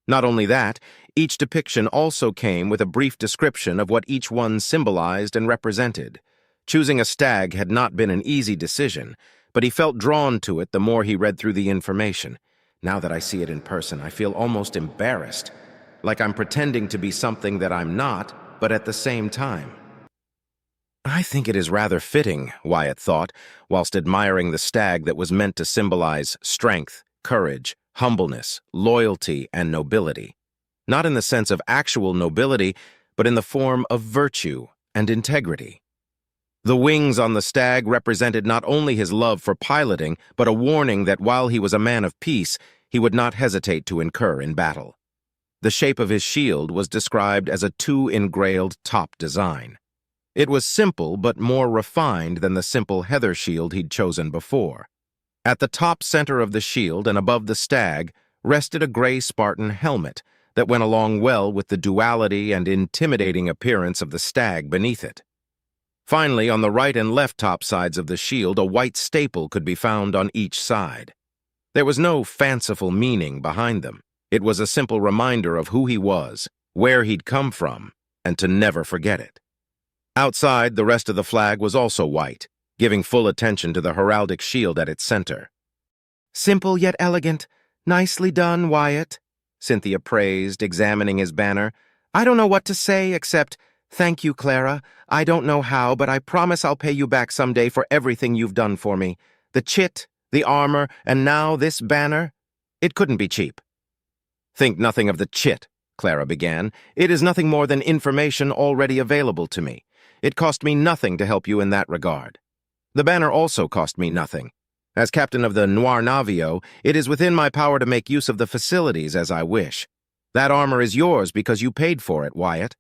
Not only that, each depiction also came with a brief description of what each one symbolized and represented. Choosing a stag had not been an easy decision, but he felt drawn to it the more he read through the information. Now that I see it in person, I feel almost embarrassed. like I'm pretending to be something that I'm not, but at the same time. I think it is rather fitting, Wyatt thought, whilst admiring the stag that was meant to symbolize strength, courage, humbleness, loyalty, and nobility. Not in the sense of actual nobility, but in the form of virtue and integrity. The wings on the stag represented not only his love for piloting, but a warning that while he was a man of peace, he would not hesitate to incur in battle. The shape of his shield was described as a two-engrailed top design. It was simple but more refined than the simple heather shield he'd chosen before. At the top center of the shield and above the stag rested a gray Spartan helmet that went along well with the duality and intimidating appearance of the stag beneath it. Finally, on the right and left top sides of the shield, a white staple could be found on each side. There was no fanciful meaning behind them. It was a simple reminder of who he was, where he'd come from, and to never forget it. Outside, the rest of the flag was also white, giving full attention to the heraldic shield at its center. "Simple yet elegant. Nicely done, Wyatt," Cynthia praised, examining his banner. "I don't know what to say except, thank you, Clara. I don't know how, but I promise I'll pay you back someday for everything you've done for me. The chit, the armor, and now this banner. It couldn't be cheap." "Think nothing of the chit," Clara began. "It is nothing more than information already available to me. It cost me nothing to help you in that regard. The banner also cost me nothing. As captain of the Noir Navio, it is within my power to make use of the facilities as I wish. That armor is yours because you paid for it, Wyatt."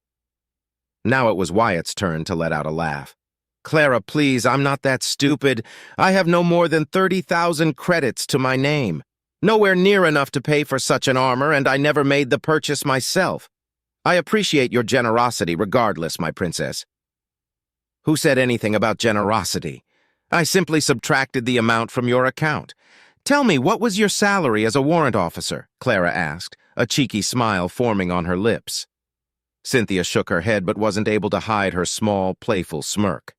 Now it was Wyatt's turn to let out a laugh. "Clara, please, I'm not that stupid. I have no more than 30,000 credits to my name. Nowhere near enough to pay for such an armor, and I never made the purchase myself. I appreciate your generosity regardless, my princess." "Who said anything about generosity? I simply subtracted the amount from your account. Tell me, what was your salary as a warrant officer?" Clara asked, a cheeky smile forming on her lips. Cynthia shook her head but wasn't able to hide her small, playful smirk.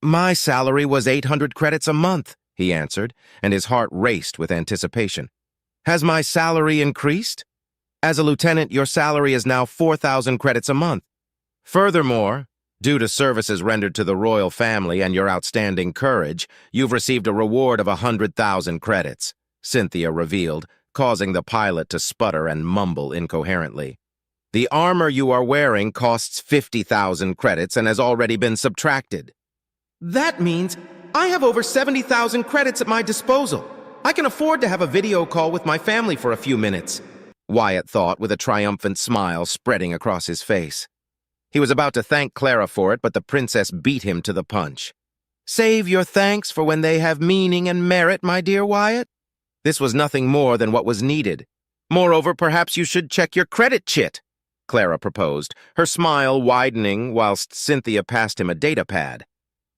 "My salary was 800 credits a month," he answered, and his heart raced with anticipation. "Has my salary increased? As a lieutenant, your salary is now 4,000 credits a month. Furthermore, due to services rendered to the royal family and your outstanding courage, you've received a reward of 100,000 credits," Cynthia revealed, causing the pilot to sputter and mumble incoherently. "The armor you are wearing costs 50,000 credits and has already been subtracted." "That means I have over 70,000 credits at my disposal. I can afford to have a video call with my family for a few minutes," Wyatt thought with a triumphant smile spreading across his face. He was about to thank Clara for it, but the princess beat him to the punch. "Save your thanks for when they have meaning and merit, my dear Wyatt. This was nothing more than what was needed. Moreover, perhaps you should check your credit chit," Clara proposed, her smile widening whilst Cynthia passed him a data pad.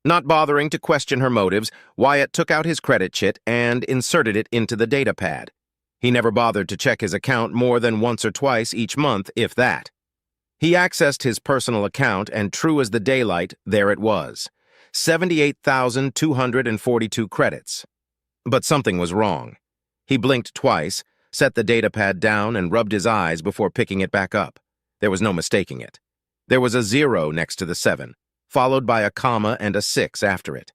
Not bothering to question her motives, Wyatt took out his credit chit and inserted it into the data pad. He never bothered to check his account more than once or twice each month, if that. He accessed his personal account, and true as the daylight, there it was. 78,242 credits. But something was wrong. He blinked twice, set the datapad down, and rubbed his eyes before picking it back up. There was no mistaking it. There was a 0 next to the 7, followed by a comma and a 6 after it.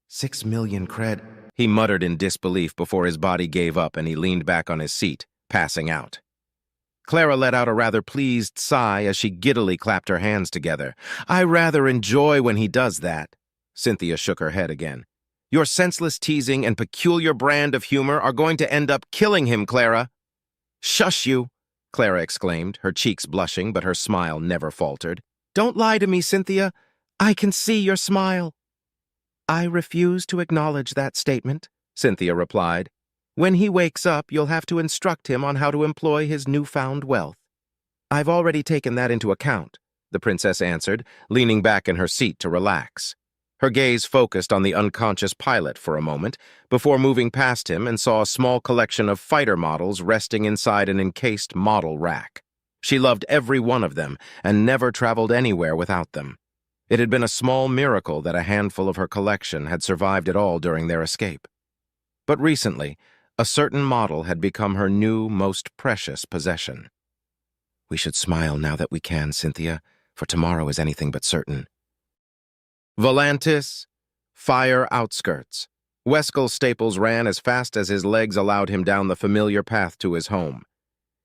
6 million cred, he muttered in disbelief before his body gave up and he leaned back on his seat, passing out. Clara let out a rather pleased sigh as she giddily clapped her hands together. "I rather enjoy when he does that." Cynthia shook her head again. "Your senseless teasing and peculiar brand of humor are going to end up killing him, Clara." "Shush you," Clara exclaimed, her cheeks blushing, but her smile never faltered. "Don't lie to me, Cynthia. I can see your smile." "I refuse to acknowledge that statement," Cynthia replied. "When he wakes up, you'll have to instruct him on how to employ his newfound wealth." "I've already taken that into account," the princess answered, leaning back in her seat to relax. Her gaze focused on the unconscious pilot for a moment, before moving past him and saw a small collection of fighter models resting inside an encased model rack. She loved every one of them and never traveled anywhere without them. It had been a small miracle that a handful of her collection had survived at all during their escape. But recently, a certain model had become her new, most precious possession. We should smile now that we can, Cynthia, for tomorrow is anything but certain. Volantis, fire outskirts. Weskel Staples ran as fast as his legs allowed him down the familiar path to his home.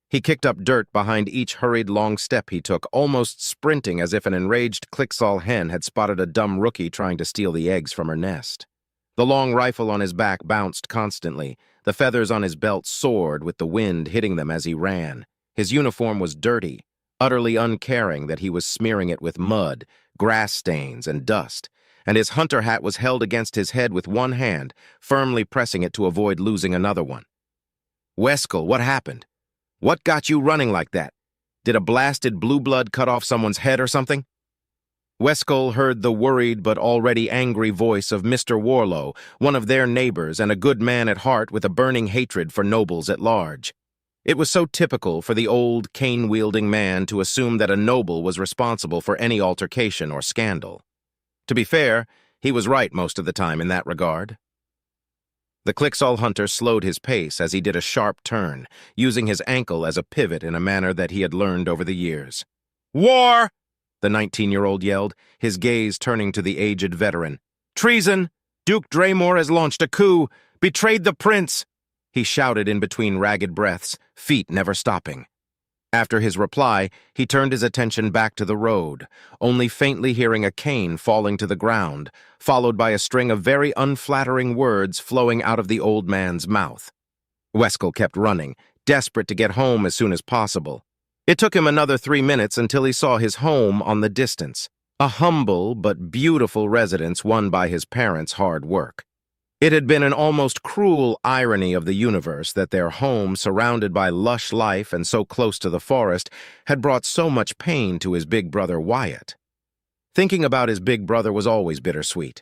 He kicked up dirt behind each hurried long step he took, almost sprinting as if an enraged Clicksall hen had spotted a dumb rookie trying to steal the eggs from her nest. The long rifle on his back bounced constantly. The feathers on his belt soared with the wind hitting them as he ran. His uniform was dirty, utterly uncaring that he was smearing it with mud, grass stains, and dust, and his hunter hat was held against his head with one hand, firmly pressing it to avoid losing another one. Weskel, what happened? What got you running like that? Did a blasted blue blood cut off someone's head or something? Weskel heard the worried but already angry voice of Mr. Warlow, one of their neighbors and a good man at heart with a burning hatred for nobles at large. It was so typical for the old, cane-wielding man to assume that a noble was responsible for any altercation or scandal. To be fair, he was right most of the time in that regard. The Clicksall hunter slowed his pace as he did a sharp turn, using his ankle as a pivot in a manner that he had learned over the years. "War!" the 19-year-old yelled, his gaze turning to the aged veteran. "Treason! Duke Draymore has launched a coup! Betrayed the prince!" he shouted in between ragged breaths, feet never stopping. After his reply, he turned his attention back to the road, only faintly hearing a cane falling to the ground, followed by a string of very unflattering words flowing out of the old man's mouth. Weskel kept running, desperate to get home as soon as possible. It took him another 3 minutes until he saw his home on the distance, a humble but beautiful residence won by his parents' hard work. It had been an almost cruel irony of the universe that their home, surrounded by lush life and so close to the forest, had brought so much pain to his big brother Wyatt. Thinking about his big brother was always bittersweet.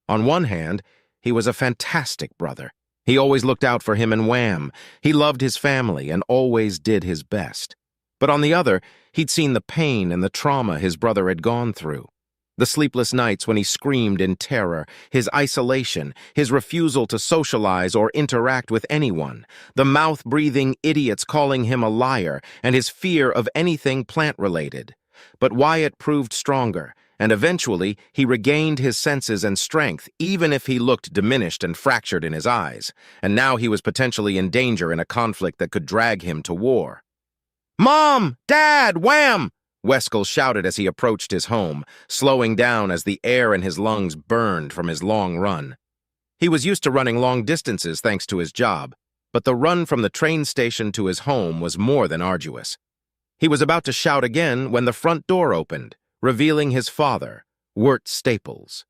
On one hand, he was a fantastic brother. He always looked out for him and Wham. He loved his family and always did his best. But on the other, he'd seen the pain and the trauma his brother had gone through. The sleepless nights when he screamed in terror, his isolation, his refusal to socialize or interact with anyone, the mouth-breathing idiots calling him a liar, and his fear of anything plant-related. But Wyatt proved stronger, and eventually he regained his senses and strength, even if he looked diminished and fractured in his eyes, and now he was potentially in danger in a conflict that could drag him to war. "Mom! Dad! Wham!" Weskel shouted as he approached his home, slowing down as the air in his lungs burned from his long run. He was used to running long distances thanks to his job, but the run from the train station to his home was more than arduous. He was about to shout again when the front door opened, revealing his father, Wirt Staples.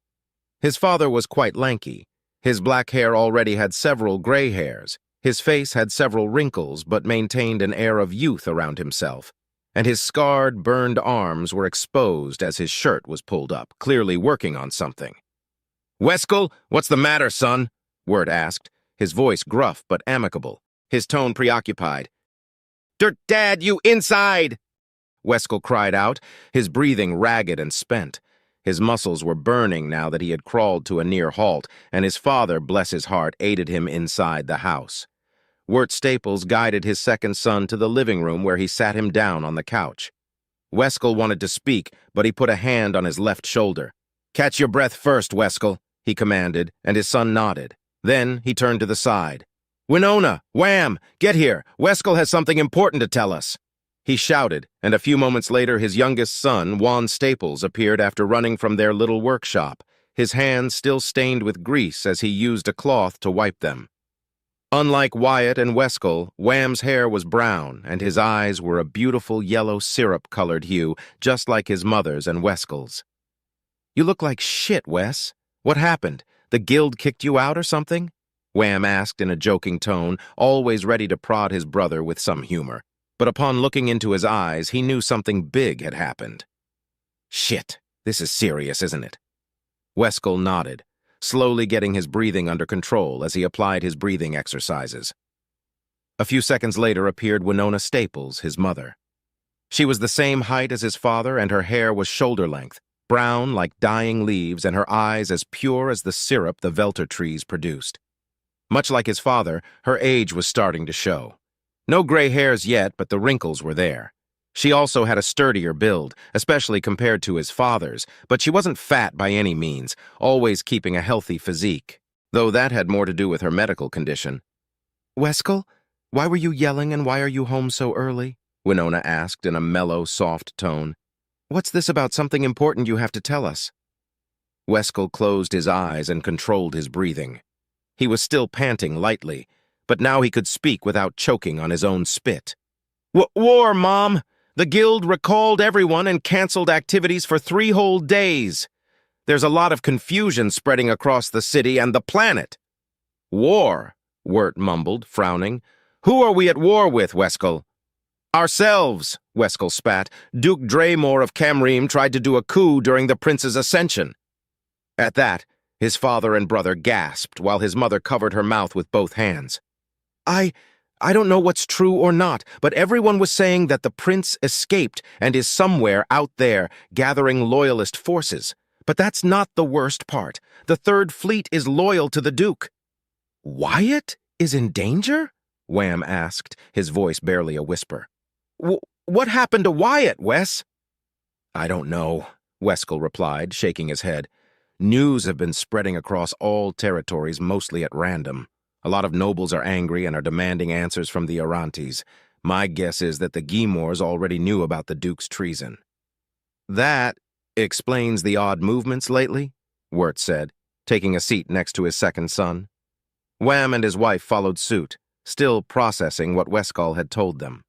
His father was quite lanky. His black hair already had several gray hairs. His face had several wrinkles but maintained an air of youth around himself, and his scarred, burned arms were exposed as his shirt was pulled up, clearly working on something. "Weskel, what's the matter, son?" Wirt asked, his voice gruff but amicable, his tone preoccupied. "Dirt Dad, you inside!" Weskel cried out, his breathing ragged and spent. His muscles were burning now that he had crawled to a near halt, and his father, bless his heart, aided him inside the house. Wirt Staples guided his second son to the living room where he sat him down on the couch. Weskel wanted to speak, but he put a hand on his left shoulder. "Catch your breath first, Weskel," he commanded, and his son nodded. Then he turned to the side. "Winona! Wham! Get here! Weskel has something important to tell us!" He shouted, and a few moments later his youngest son, Juan Staples, appeared after running from their little workshop, his hands still stained with grease as he used a cloth to wipe them. Unlike Wyatt and Weskel, Wham's hair was brown, and his eyes were a beautiful yellow syrup-colored hue, just like his mother's and Weskel's. "You look like shit, Wes. What happened? The guild kicked you out or something?" Wham asked in a joking tone, always ready to prod his brother with some humor. But upon looking into his eyes, he knew something big had happened. "Shit, this is serious, isn't it?" Weskel nodded, slowly getting his breathing under control as he applied his breathing exercises. A few seconds later appeared Winona Staples, his mother. She was the same height as his father, and her hair was shoulder-length, brown like dying leaves, and her eyes as pure as the syrup the Velter trees produced. Much like his father, her age was starting to show. No gray hairs yet, but the wrinkles were there. She also had a sturdier build, especially compared to his father's, but she wasn't fat by any means, always keeping a healthy physique, though that had more to do with her medical condition. "Weskel, why were you yelling and why are you home so early?" Winona asked in a mellow, soft tone. "What's this about something important you have to tell us?" Weskel closed his eyes and controlled his breathing. He was still panting lightly, but now he could speak without choking on his own spit. "War, Mom! The Guild recalled everyone and canceled activities for 3 whole days. There's a lot of confusion spreading across the city and the planet." "War?" Wirt mumbled, frowning. "Who are we at war with, Weskel?" "Ourselves," Weskel spat. "Duke Draymore of Camreem tried to do a coup during the prince's ascension." At that, his father and brother gasped while his mother covered her mouth with both hands. I don't know what's true or not, but everyone was saying that the prince escaped and is somewhere out there gathering loyalist forces. But that's not the worst part. The Third Fleet is loyal to the Duke." "Wyatt is in danger?" Wham asked, his voice barely a whisper. What happened to Wyatt, Wes?" "I don't know," Weskel replied, shaking his head. "News have been spreading across all territories, mostly at random. A lot of nobles are angry and are demanding answers from the Orontes. My guess is that the Guimores already knew about the Duke's treason." "That explains the odd movements lately," Wirt said, taking a seat next to his second son. Wham and his wife followed suit, still processing what Weskel had told them.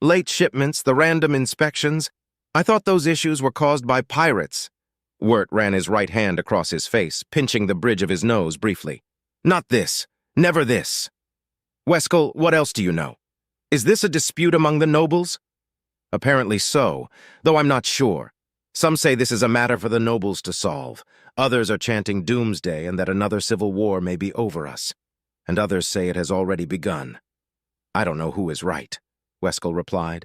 "Late shipments, the random inspections. I thought those issues were caused by pirates." Wirt ran his right hand across his face, pinching the bridge of his nose briefly. "Not this. Never this." "Weskel, what else do you know? Is this a dispute among the nobles?" "Apparently so, though I'm not sure. Some say this is a matter for the nobles to solve. Others are chanting doomsday and that another civil war may be over us. And others say it has already begun. I don't know who is right," Weskel replied.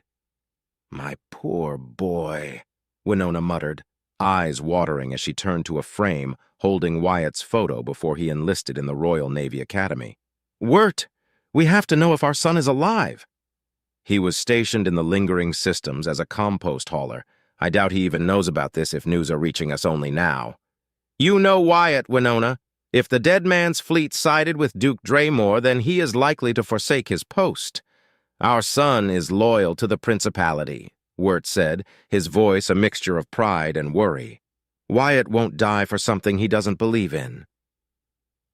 "My poor boy," Winona muttered, eyes watering as she turned to a frame holding Wyatt's photo before he enlisted in the Royal Navy Academy. "Wirt, we have to know if our son is alive." "He was stationed in the lingering systems as a compost hauler. I doubt he even knows about this if news are reaching us only now." "You know Wyatt, Winona. If the dead man's fleet sided with Duke Draymore, then he is likely to forsake his post. Our son is loyal to the principality," Wirt said, his voice a mixture of pride and worry. "Wyatt won't die for something he doesn't believe in."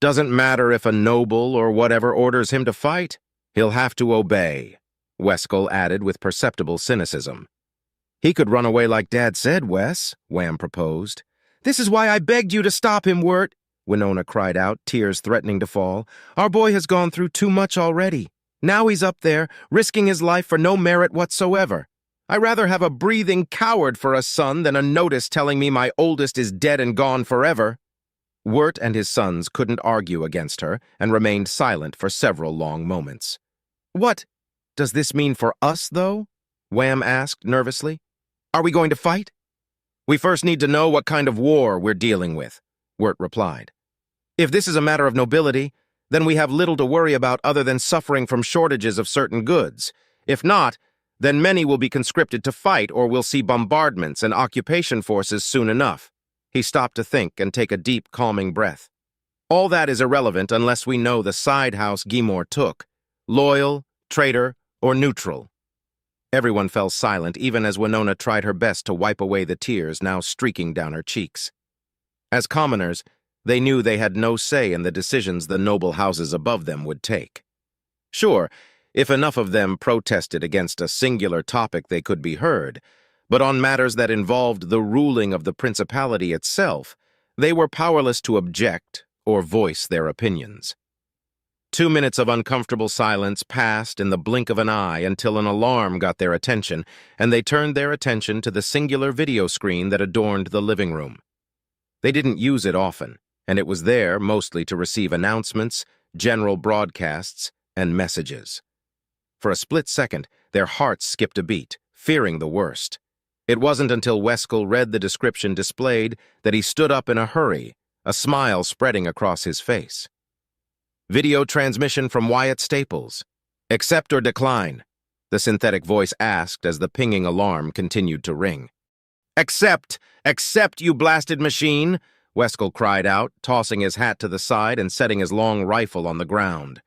"Doesn't matter if a noble or whatever orders him to fight. He'll have to obey," Weskel added with perceptible cynicism. "He could run away like Dad said, Wes," Wham proposed. "This is why I begged you to stop him, Wirt," Winona cried out, tears threatening to fall. "Our boy has gone through too much already. Now he's up there, risking his life for no merit whatsoever. I'd rather have a breathing coward for a son than a notice telling me my oldest is dead and gone forever." Wirt and his sons couldn't argue against her and remained silent for several long moments. "What does this mean for us, though?" Wham asked nervously. "Are we going to fight?" "We first need to know what kind of war we're dealing with," Wirt replied. "If this is a matter of nobility, then we have little to worry about other than suffering from shortages of certain goods. If not, then many will be conscripted to fight or we'll see bombardments and occupation forces soon enough." He stopped to think and take a deep, calming breath. "All that is irrelevant unless we know the side house Guimore took. Loyal, traitor, or neutral." Everyone fell silent, even as Winona tried her best to wipe away the tears now streaking down her cheeks. As commoners, they knew they had no say in the decisions the noble houses above them would take. Sure, if enough of them protested against a singular topic, they could be heard, but on matters that involved the ruling of the principality itself, they were powerless to object or voice their opinions. 2 minutes of uncomfortable silence passed in the blink of an eye until an alarm got their attention, and they turned their attention to the singular video screen that adorned the living room. They didn't use it often, and it was there mostly to receive announcements, general broadcasts, and messages. For a split second, their hearts skipped a beat, fearing the worst. It wasn't until Weskel read the description displayed that he stood up in a hurry, a smile spreading across his face. "Video transmission from Wyatt Staples. Accept or decline." the synthetic voice asked as the pinging alarm continued to ring. Accept! Accept, you blasted machine! Weskel cried out, tossing his hat to the side and setting his long rifle on the ground.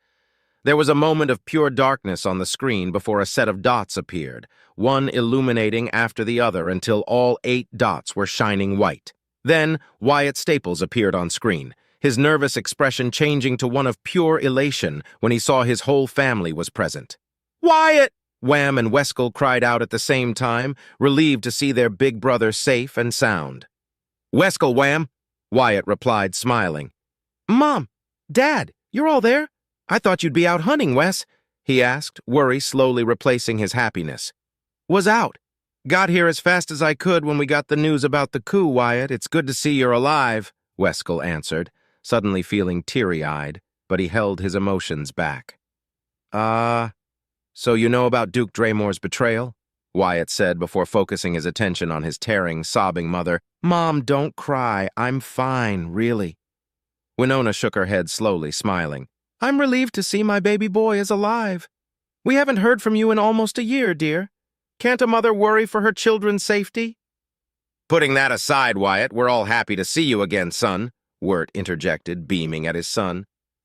There was a moment of pure darkness on the screen before a set of dots appeared, one illuminating after the other until all 8 dots were shining white. Then Wyatt Staples appeared on screen, his nervous expression changing to one of pure elation when he saw his whole family was present. Wyatt! Wham and Weskel cried out at the same time, relieved to see their big brother safe and sound. Weskel, Wham! Wyatt replied, smiling. Mom, Dad, you're all there? I thought you'd be out hunting, Wes, he asked, worry slowly replacing his happiness. Was out. Got here as fast as I could when we got the news about the coup, Wyatt. It's good to see you're alive, Weskel answered, suddenly feeling teary-eyed, but he held his emotions back. So you know about Duke Draymore's betrayal? Wyatt said before focusing his attention on his tearing, sobbing mother. Mom, don't cry. I'm fine, really. Winona shook her head slowly, smiling. I'm relieved to see my baby boy is alive. We haven't heard from you in almost a year, dear. Can't a mother worry for her children's safety? Putting that aside, Wyatt, we're all happy to see you again, son, Wirt interjected, beaming at his son.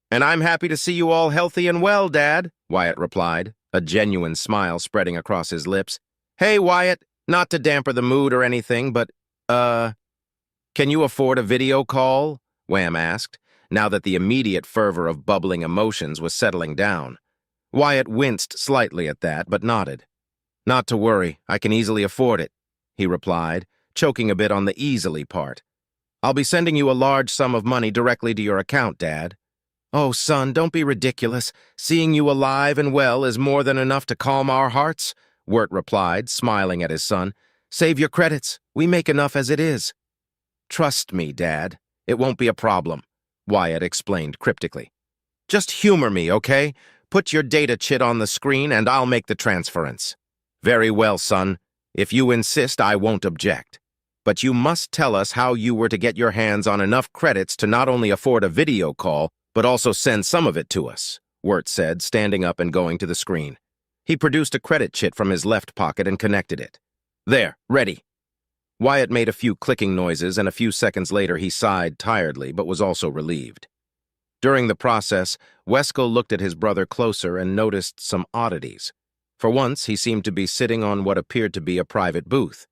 And I'm happy to see you all healthy and well, Dad, Wyatt replied, a genuine smile spreading across his lips. Hey, Wyatt, not to damper the mood or anything, but, can you afford a video call? Wham asked, now that the immediate fervor of bubbling emotions was settling down. Wyatt winced slightly at that, but nodded. Not to worry, I can easily afford it, he replied, choking a bit on the easily part. I'll be sending you a large sum of money directly to your account, Dad. Oh, son, don't be ridiculous. Seeing you alive and well is more than enough to calm our hearts, Wirt replied, smiling at his son. Save your credits. We make enough as it is. Trust me, Dad. It won't be a problem, Wyatt explained cryptically. Just humor me, okay? Put your data chit on the screen and I'll make the transference. Very well, son. If you insist, I won't object. But you must tell us how you were to get your hands on enough credits to not only afford a video call, but also send some of it to us, Wirt said, standing up and going to the screen. He produced a credit chit from his left pocket and connected it. There, ready. Wyatt made a few clicking noises, and a few seconds later he sighed tiredly, but was also relieved. During the process, Weskel looked at his brother closer and noticed some oddities. For once, he seemed to be sitting on what appeared to be a private booth.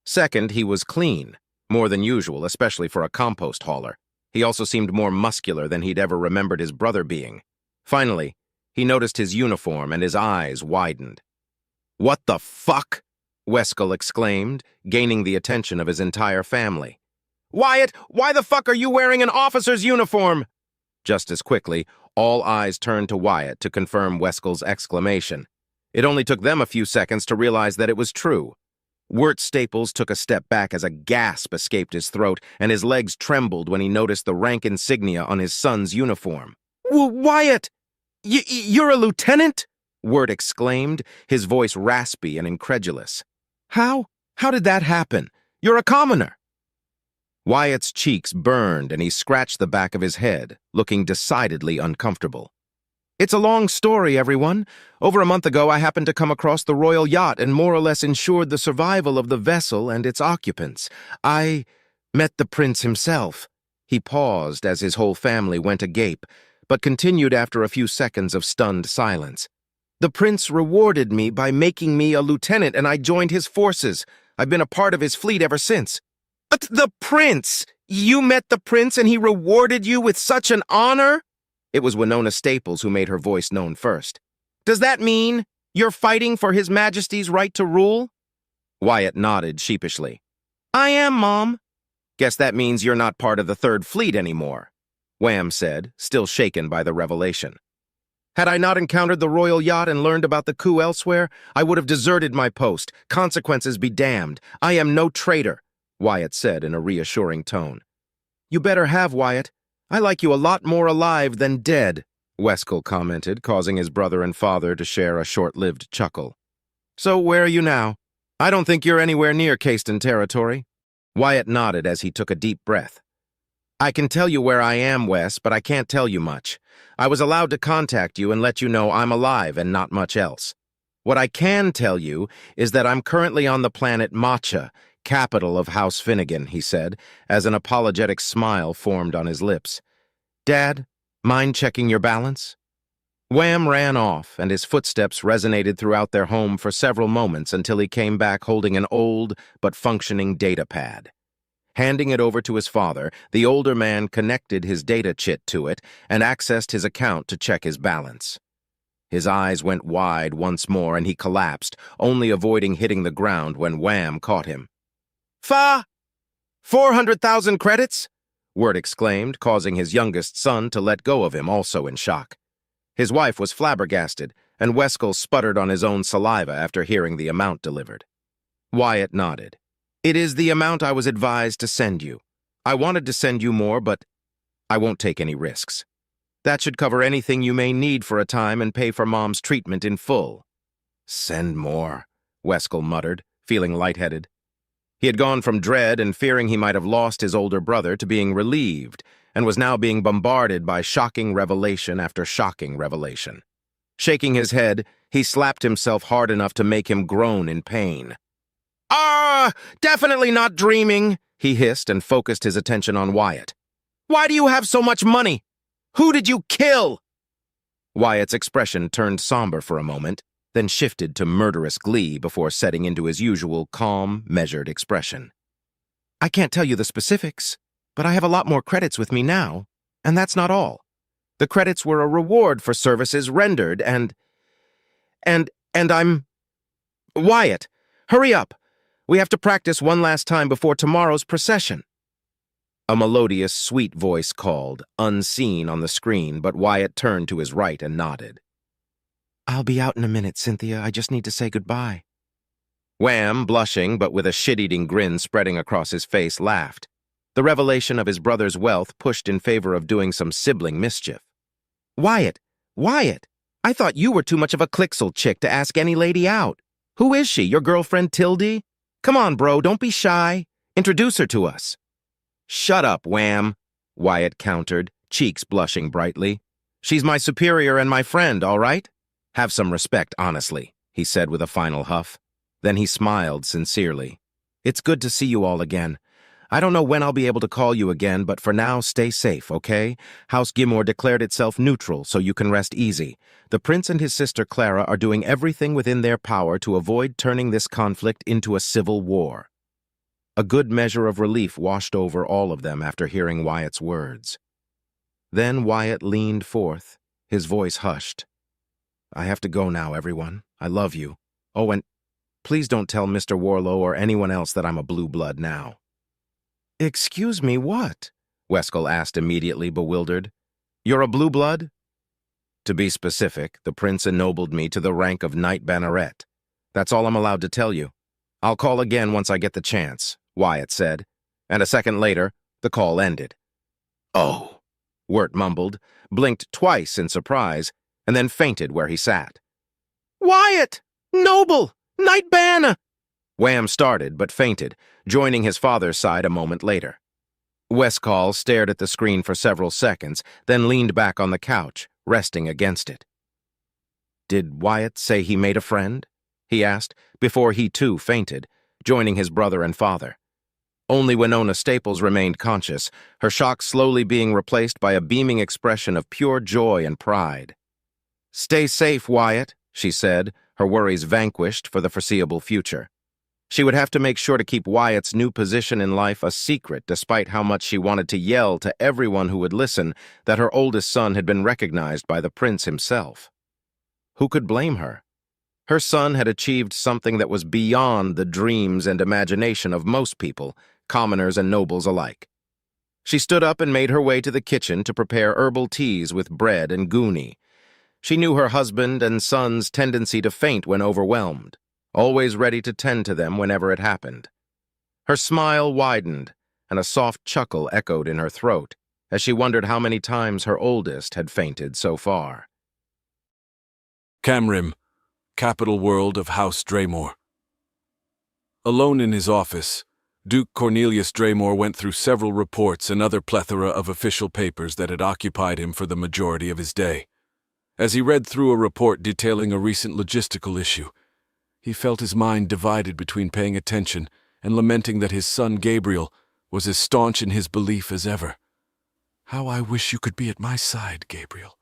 Second, he was clean, more than usual, especially for a compost hauler. He also seemed more muscular than he'd ever remembered his brother being. Finally, he noticed his uniform and his eyes widened. What the fuck? Weskel exclaimed, gaining the attention of his entire family. Wyatt, why the fuck are you wearing an officer's uniform? Just as quickly, all eyes turned to Wyatt to confirm Weskel's exclamation. It only took them a few seconds to realize that it was true. Wirt Staples took a step back as a gasp escaped his throat, and his legs trembled when he noticed the rank insignia on his son's uniform. Wyatt! You're a lieutenant? Wirt exclaimed, his voice raspy and incredulous. How? How did that happen? You're a commoner. Wyatt's cheeks burned and he scratched the back of his head, looking decidedly uncomfortable. It's a long story, everyone. Over a month ago, I happened to come across the royal yacht and more or less ensured the survival of the vessel and its occupants. I met the prince himself. He paused as his whole family went agape, but continued after a few seconds of stunned silence. The prince rewarded me by making me a lieutenant, and I joined his forces. I've been a part of his fleet ever since. But the prince! You met the prince and he rewarded you with such an honor? It was Winona Staples who made her voice known first. Does that mean you're fighting for His Majesty's right to rule? Wyatt nodded sheepishly. I am, Mom. Guess that means you're not part of the Third Fleet anymore, Wham said, still shaken by the revelation. Had I not encountered the royal yacht and learned about the coup elsewhere, I would have deserted my post. Consequences be damned. I am no traitor, Wyatt said in a reassuring tone. You better have, Wyatt. I like you a lot more alive than dead, Weskel commented, causing his brother and father to share a short-lived chuckle. So where are you now? I don't think you're anywhere near Caiston territory. Wyatt nodded as he took a deep breath. I can tell you where I am, Wes, but I can't tell you much. I was allowed to contact you and let you know I'm alive and not much else. What I can tell you is that I'm currently on the planet Matcha, capital of House Finnegan, he said, as an apologetic smile formed on his lips. Dad, mind checking your balance? Wham ran off, and his footsteps resonated throughout their home for several moments until he came back holding an old but functioning data pad. Handing it over to his father, the older man connected his data chit to it and accessed his account to check his balance. His eyes went wide once more and he collapsed, only avoiding hitting the ground when Wham caught him. Fa! 400,000 credits? Wirt exclaimed, causing his youngest son to let go of him, also in shock. His wife was flabbergasted, and Weskel sputtered on his own saliva after hearing the amount delivered. Wyatt nodded. It is the amount I was advised to send you. I wanted to send you more, but I won't take any risks. That should cover anything you may need for a time and pay for Mom's treatment in full. Send more, Weskel muttered, feeling lightheaded. He had gone from dread and fearing he might have lost his older brother to being relieved, and was now being bombarded by shocking revelation after shocking revelation. Shaking his head, he slapped himself hard enough to make him groan in pain. Definitely not dreaming, he hissed and focused his attention on Wyatt. Why do you have so much money? Who did you kill? Wyatt's expression turned somber for a moment, then shifted to murderous glee before setting into his usual calm, measured expression. I can't tell you the specifics, but I have a lot more credits with me now, and that's not all. The credits were a reward for services rendered, and I'm... Wyatt, hurry up! We have to practice one last time before tomorrow's procession. A melodious, sweet voice called, unseen on the screen, but Wyatt turned to his right and nodded. I'll be out in a minute, Cynthia. I just need to say goodbye. Wham, blushing but with a shit-eating grin spreading across his face, laughed. The revelation of his brother's wealth pushed in favor of doing some sibling mischief. Wyatt, I thought you were too much of a Clixel chick to ask any lady out. Who is she, your girlfriend Tildy? Come on, bro, don't be shy. Introduce her to us. Shut up, Wham, Wyatt countered, cheeks blushing brightly. She's my superior and my friend, all right? Have some respect, honestly, he said with a final huff. Then he smiled sincerely. It's good to see you all again. I don't know when I'll be able to call you again, but for now, stay safe, okay? House Gimor declared itself neutral, so you can rest easy. The prince and his sister Clara are doing everything within their power to avoid turning this conflict into a civil war. A good measure of relief washed over all of them after hearing Wyatt's words. Then Wyatt leaned forth, his voice hushed. I have to go now, everyone. I love you. Oh, and please don't tell Mr. Warlow or anyone else that I'm a blue blood now. Excuse me, what? Weskel asked immediately, bewildered. You're a blue blood? To be specific, the prince ennobled me to the rank of Knight Banneret. That's all I'm allowed to tell you. I'll call again once I get the chance, Wyatt said, and a second later, the call ended. Oh, Wirt mumbled, blinked twice in surprise, and then fainted where he sat. Wyatt! Noble! Knight Banner! Wham started, but fainted, joining his father's side a moment later. Wescal stared at the screen for several seconds, then leaned back on the couch, resting against it. Did Wyatt say he made a friend? He asked, before he too fainted, joining his brother and father. Only Winona Staples remained conscious, her shock slowly being replaced by a beaming expression of pure joy and pride. Stay safe, Wyatt, she said, her worries vanquished for the foreseeable future. She would have to make sure to keep Wyatt's new position in life a secret despite how much she wanted to yell to everyone who would listen that her oldest son had been recognized by the prince himself. Who could blame her? Her son had achieved something that was beyond the dreams and imagination of most people, commoners and nobles alike. She stood up and made her way to the kitchen to prepare herbal teas with bread and goonie. She knew her husband and son's tendency to faint when overwhelmed, always ready to tend to them whenever it happened. Her smile widened, and a soft chuckle echoed in her throat as she wondered how many times her oldest had fainted so far. Camrim, capital world of House Draymore. Alone in his office, Duke Cornelius Draymore went through several reports and other plethora of official papers that had occupied him for the majority of his day. As he read through a report detailing a recent logistical issue, He felt his mind divided between paying attention and lamenting that his son Gabriel was as staunch in his belief as ever. "How I wish you could be at my side, Gabriel,"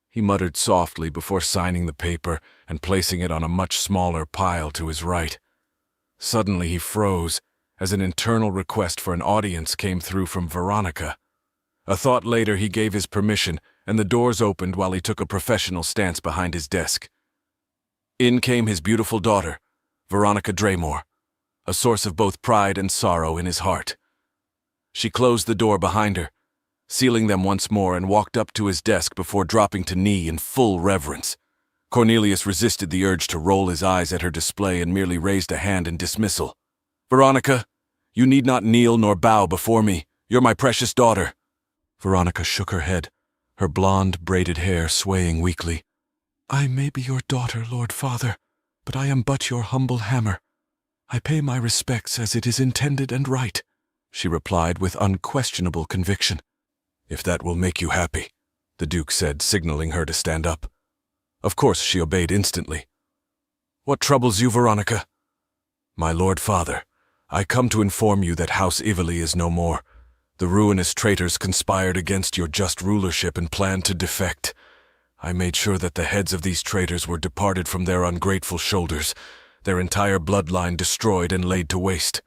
he muttered softly before signing the paper and placing it on a much smaller pile to his right. Suddenly he froze as an internal request for an audience came through from Veronica. A thought later he gave his permission, and the doors opened while he took a professional stance behind his desk. In came his beautiful daughter, Veronica Draymore, a source of both pride and sorrow in his heart. She closed the door behind her, sealing them once more, and walked up to his desk before dropping to knee in full reverence. Cornelius resisted the urge to roll his eyes at her display and merely raised a hand in dismissal. "Veronica, you need not kneel nor bow before me. You're my precious daughter." Veronica shook her head, her blonde, braided hair swaying weakly. "I may be your daughter, Lord Father, but I am but your humble hammer. I pay my respects as it is intended and right," she replied with unquestionable conviction. "If that will make you happy," the Duke said, signaling her to stand up. Of course she obeyed instantly. "What troubles you, Veronica?" "My Lord Father, I come to inform you that House Ively is no more. The ruinous traitors conspired against your just rulership and planned to defect. I made sure that the heads of these traitors were departed from their ungrateful shoulders, their entire bloodline destroyed and laid to waste,"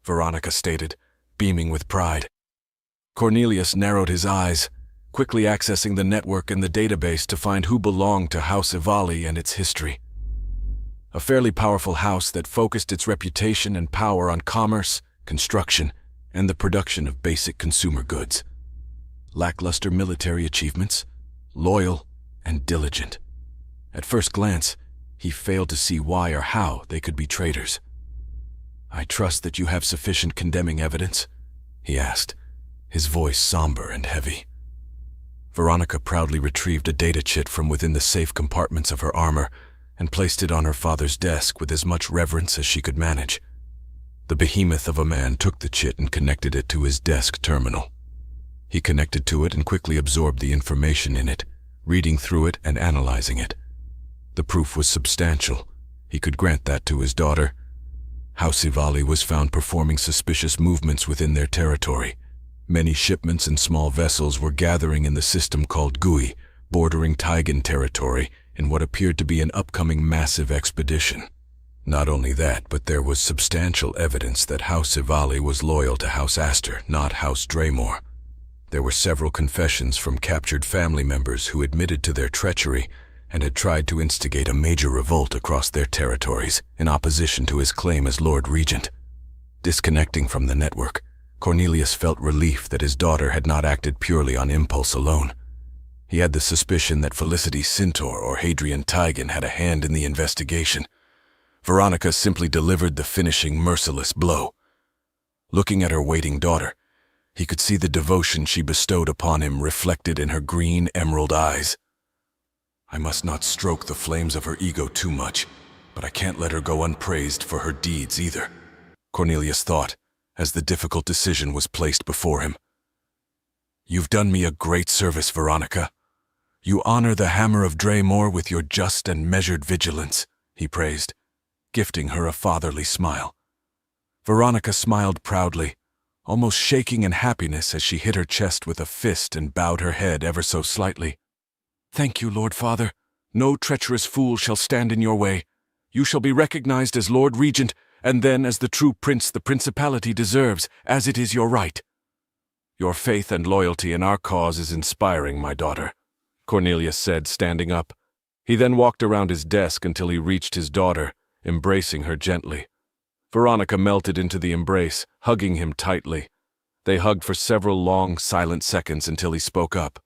Veronica stated, beaming with pride. Cornelius narrowed his eyes, quickly accessing the network and the database to find who belonged to House Ively and its history. A fairly powerful house that focused its reputation and power on commerce, construction, and the production of basic consumer goods. Lackluster military achievements, loyal and diligent. At first glance, he failed to see why or how they could be traitors. "I trust that you have sufficient condemning evidence?" he asked, his voice somber and heavy. Veronica proudly retrieved a data chit from within the safe compartments of her armor and placed it on her father's desk with as much reverence as she could manage. The behemoth of a man took the chit and connected it to his desk terminal. He connected to it and quickly absorbed the information in it, reading through it and analyzing it. The proof was substantial. He could grant that to his daughter. House Ively was found performing suspicious movements within their territory. Many shipments and small vessels were gathering in the system called GUI, bordering Taigan territory, in what appeared to be an upcoming massive expedition. Not only that, but there was substantial evidence that House Ively was loyal to House Astor, not House Draymore. There were several confessions from captured family members who admitted to their treachery and had tried to instigate a major revolt across their territories in opposition to his claim as Lord Regent. Disconnecting from the network, Cornelius felt relief that his daughter had not acted purely on impulse alone. He had the suspicion that Felicity Centaur or Hadrian Taigan had a hand in the investigation. Veronica simply delivered the finishing merciless blow. Looking at her waiting daughter, he could see the devotion she bestowed upon him reflected in her green emerald eyes. "I must not stroke the flames of her ego too much, but I can't let her go unpraised for her deeds either," Cornelius thought, as the difficult decision was placed before him. "You've done me a great service, Veronica. You honor the hammer of Draymore with your just and measured vigilance," he praised, gifting her a fatherly smile. Veronica smiled proudly, almost shaking in happiness as she hit her chest with a fist and bowed her head ever so slightly. "Thank you, Lord Father. No treacherous fool shall stand in your way. You shall be recognized as Lord Regent, and then as the true prince the principality deserves, as it is your right." "Your faith and loyalty in our cause is inspiring, my daughter," Cornelius said, standing up. He then walked around his desk until he reached his daughter, embracing her gently. Veronica melted into the embrace, hugging him tightly. They hugged for several long, silent seconds until he spoke up.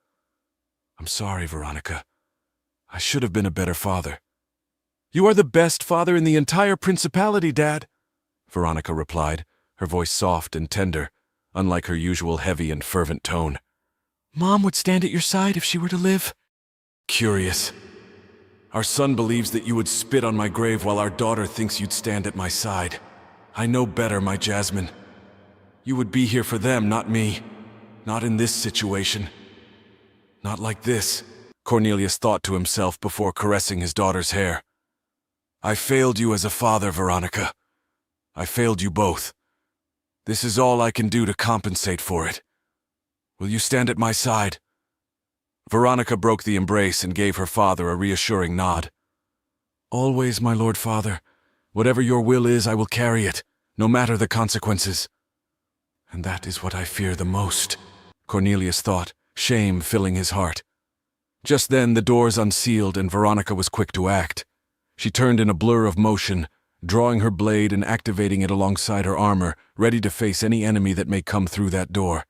"I'm sorry, Veronica. I should have been a better father." "You are the best father in the entire principality, Dad," Veronica replied, her voice soft and tender, unlike her usual heavy and fervent tone. "Mom would stand at your side if she were to live." "Curious. Our son believes that you would spit on my grave while our daughter thinks you'd stand at my side. I know better, my Jasmine. You would be here for them, not me. Not in this situation. Not like this," Cornelius thought to himself before caressing his daughter's hair. I failed you as a father, Veronica. I failed you both. This is all I can do to compensate for it. Will you stand at my side?" Veronica broke the embrace and gave her father a reassuring nod. "Always, my lord father. Whatever your will is, I will carry it, no matter the consequences." "And that is what I fear the most," Cornelius thought, shame filling his heart. Just then the doors unsealed and Veronica was quick to act. She turned in a blur of motion, drawing her blade and activating it alongside her armor, ready to face any enemy that may come through that door.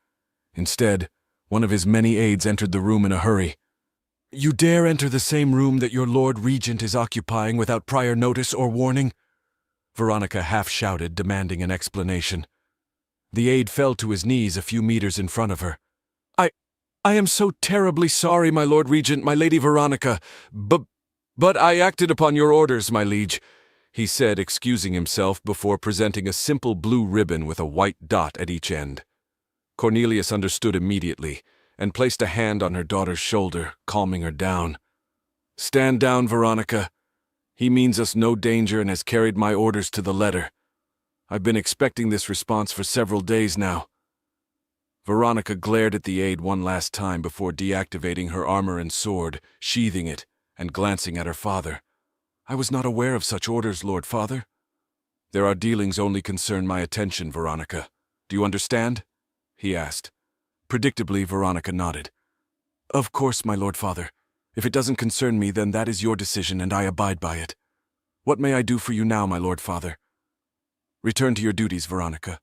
Instead, one of his many aides entered the room in a hurry. "You dare enter the same room that your Lord Regent is occupying without prior notice or warning?" Veronica half-shouted, demanding an explanation. The aide fell to his knees a few meters in front of her. I am so terribly sorry, my Lord Regent, my Lady Veronica, but I acted upon your orders, my liege," he said, excusing himself before presenting a simple blue ribbon with a white dot at each end. Cornelius understood immediately and placed a hand on her daughter's shoulder, calming her down. "Stand down, Veronica. He means us no danger and has carried my orders to the letter. I've been expecting this response for several days now." Veronica glared at the aide one last time before deactivating her armor and sword, sheathing it, and glancing at her father. "I was not aware of such orders, Lord Father." "There are dealings only concern my attention, Veronica. Do you understand?" he asked. Predictably, Veronica nodded. "Of course, my Lord Father. If it doesn't concern me, then that is your decision and I abide by it. What may I do for you now, my Lord Father?" "Return to your duties, Veronica.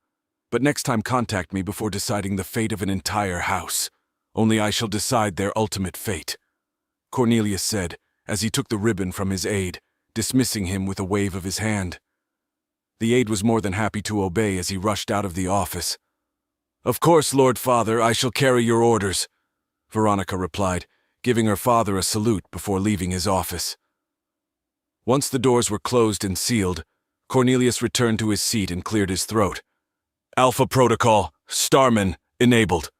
But next time contact me before deciding the fate of an entire house. Only I shall decide their ultimate fate," Cornelius said, as he took the ribbon from his aide, dismissing him with a wave of his hand. The aide was more than happy to obey as he rushed out of the office. "Of course, Lord Father, I shall carry your orders," Veronica replied, giving her father a salute before leaving his office. Once the doors were closed and sealed, Cornelius returned to his seat and cleared his throat. "Alpha Protocol, Starman, enabled.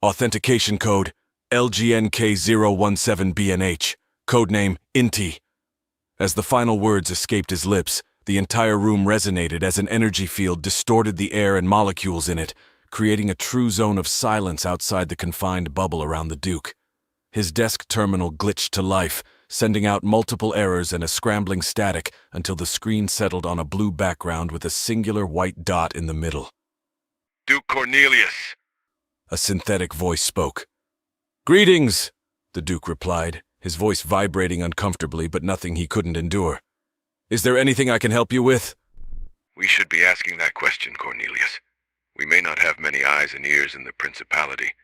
Authentication code, LGNK017BNH, codename INTI." As the final words escaped his lips, the entire room resonated as an energy field distorted the air and molecules in it, creating a true zone of silence outside the confined bubble around the Duke. His desk terminal glitched to life, sending out multiple errors and a scrambling static until the screen settled on a blue background with a singular white dot in the middle. "Duke Cornelius," a synthetic voice spoke. "Greetings," the Duke replied, his voice vibrating uncomfortably but nothing he couldn't endure. "Is there anything I can help you with?" "We should be asking that question, Cornelius. We may not have many eyes and ears in the Principality,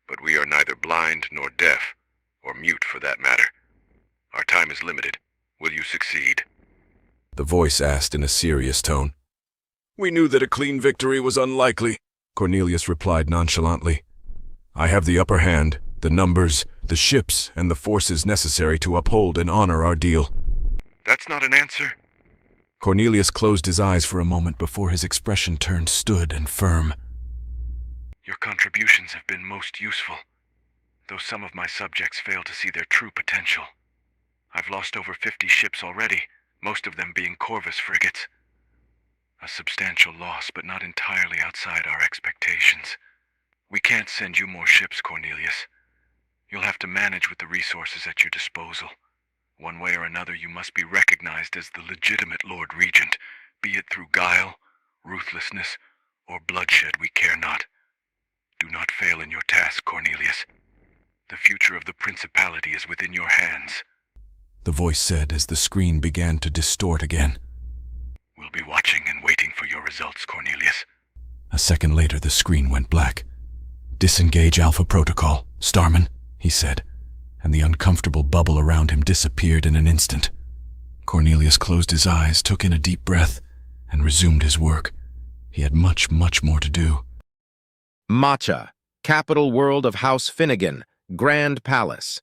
but we are neither blind nor deaf, or mute for that matter. Our time is limited. Will you succeed?" The voice asked in a serious tone. "We knew that a clean victory was unlikely," Cornelius replied nonchalantly. "I have the upper hand, the numbers, the ships, and the forces necessary to uphold and honor our deal." "That's not an answer." Cornelius closed his eyes for a moment before his expression turned stood and firm. "Your contributions have been most useful, though some of my subjects fail to see their true potential. I've lost over 50 ships already, most of them being Corvus frigates. A substantial loss, but not entirely outside our expectations. We can't send you more ships, Cornelius. You'll have to manage with the resources at your disposal. One way or another, you must be recognized as the legitimate Lord Regent, be it through guile, ruthlessness, or bloodshed, we care not. Do not fail in your task, Cornelius. The future of the Principality is within your hands," the voice said as the screen began to distort again. "We'll be watching and waiting for your results, Cornelius." A second later, the screen went black. "Disengage Alpha Protocol, Starman," he said, and the uncomfortable bubble around him disappeared in an instant. Cornelius closed his eyes, took in a deep breath, and resumed his work. He had much, much more to do. Matcha, capital world of House Finnegan, Grand Palace.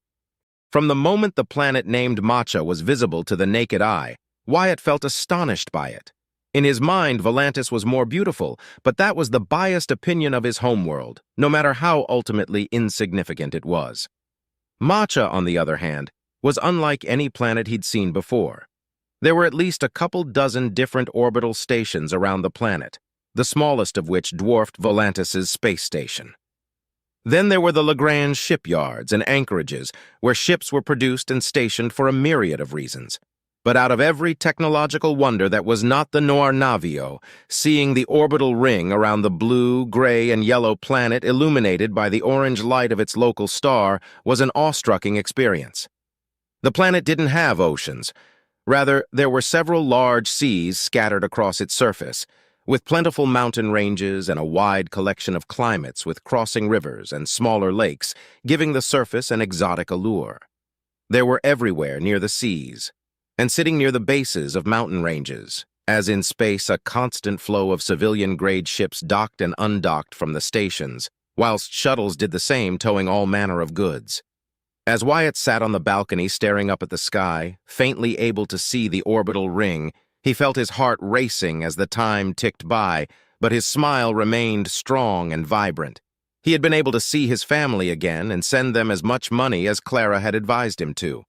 From the moment the planet named Matcha was visible to the naked eye, Wyatt felt astonished by it. In his mind, Volantis was more beautiful, but that was the biased opinion of his homeworld, no matter how ultimately insignificant it was. Matcha, on the other hand, was unlike any planet he'd seen before. There were at least a couple dozen different orbital stations around the planet, the smallest of which dwarfed Volantis's space station. Then there were the Lagrange shipyards and anchorages, where ships were produced and stationed for a myriad of reasons. But out of every technological wonder that was not the Noir Navio, seeing the orbital ring around the blue, gray, and yellow planet illuminated by the orange light of its local star was an awe-striking experience. The planet didn't have oceans. Rather, there were several large seas scattered across its surface, with plentiful mountain ranges and a wide collection of climates with crossing rivers and smaller lakes, giving the surface an exotic allure. There were everywhere near the seas, and sitting near the bases of mountain ranges, as in space a constant flow of civilian-grade ships docked and undocked from the stations, whilst shuttles did the same, towing all manner of goods. As Wyatt sat on the balcony staring up at the sky, faintly able to see the orbital ring, he felt his heart racing as the time ticked by, but his smile remained strong and vibrant. He had been able to see his family again and send them as much money as Clara had advised him to.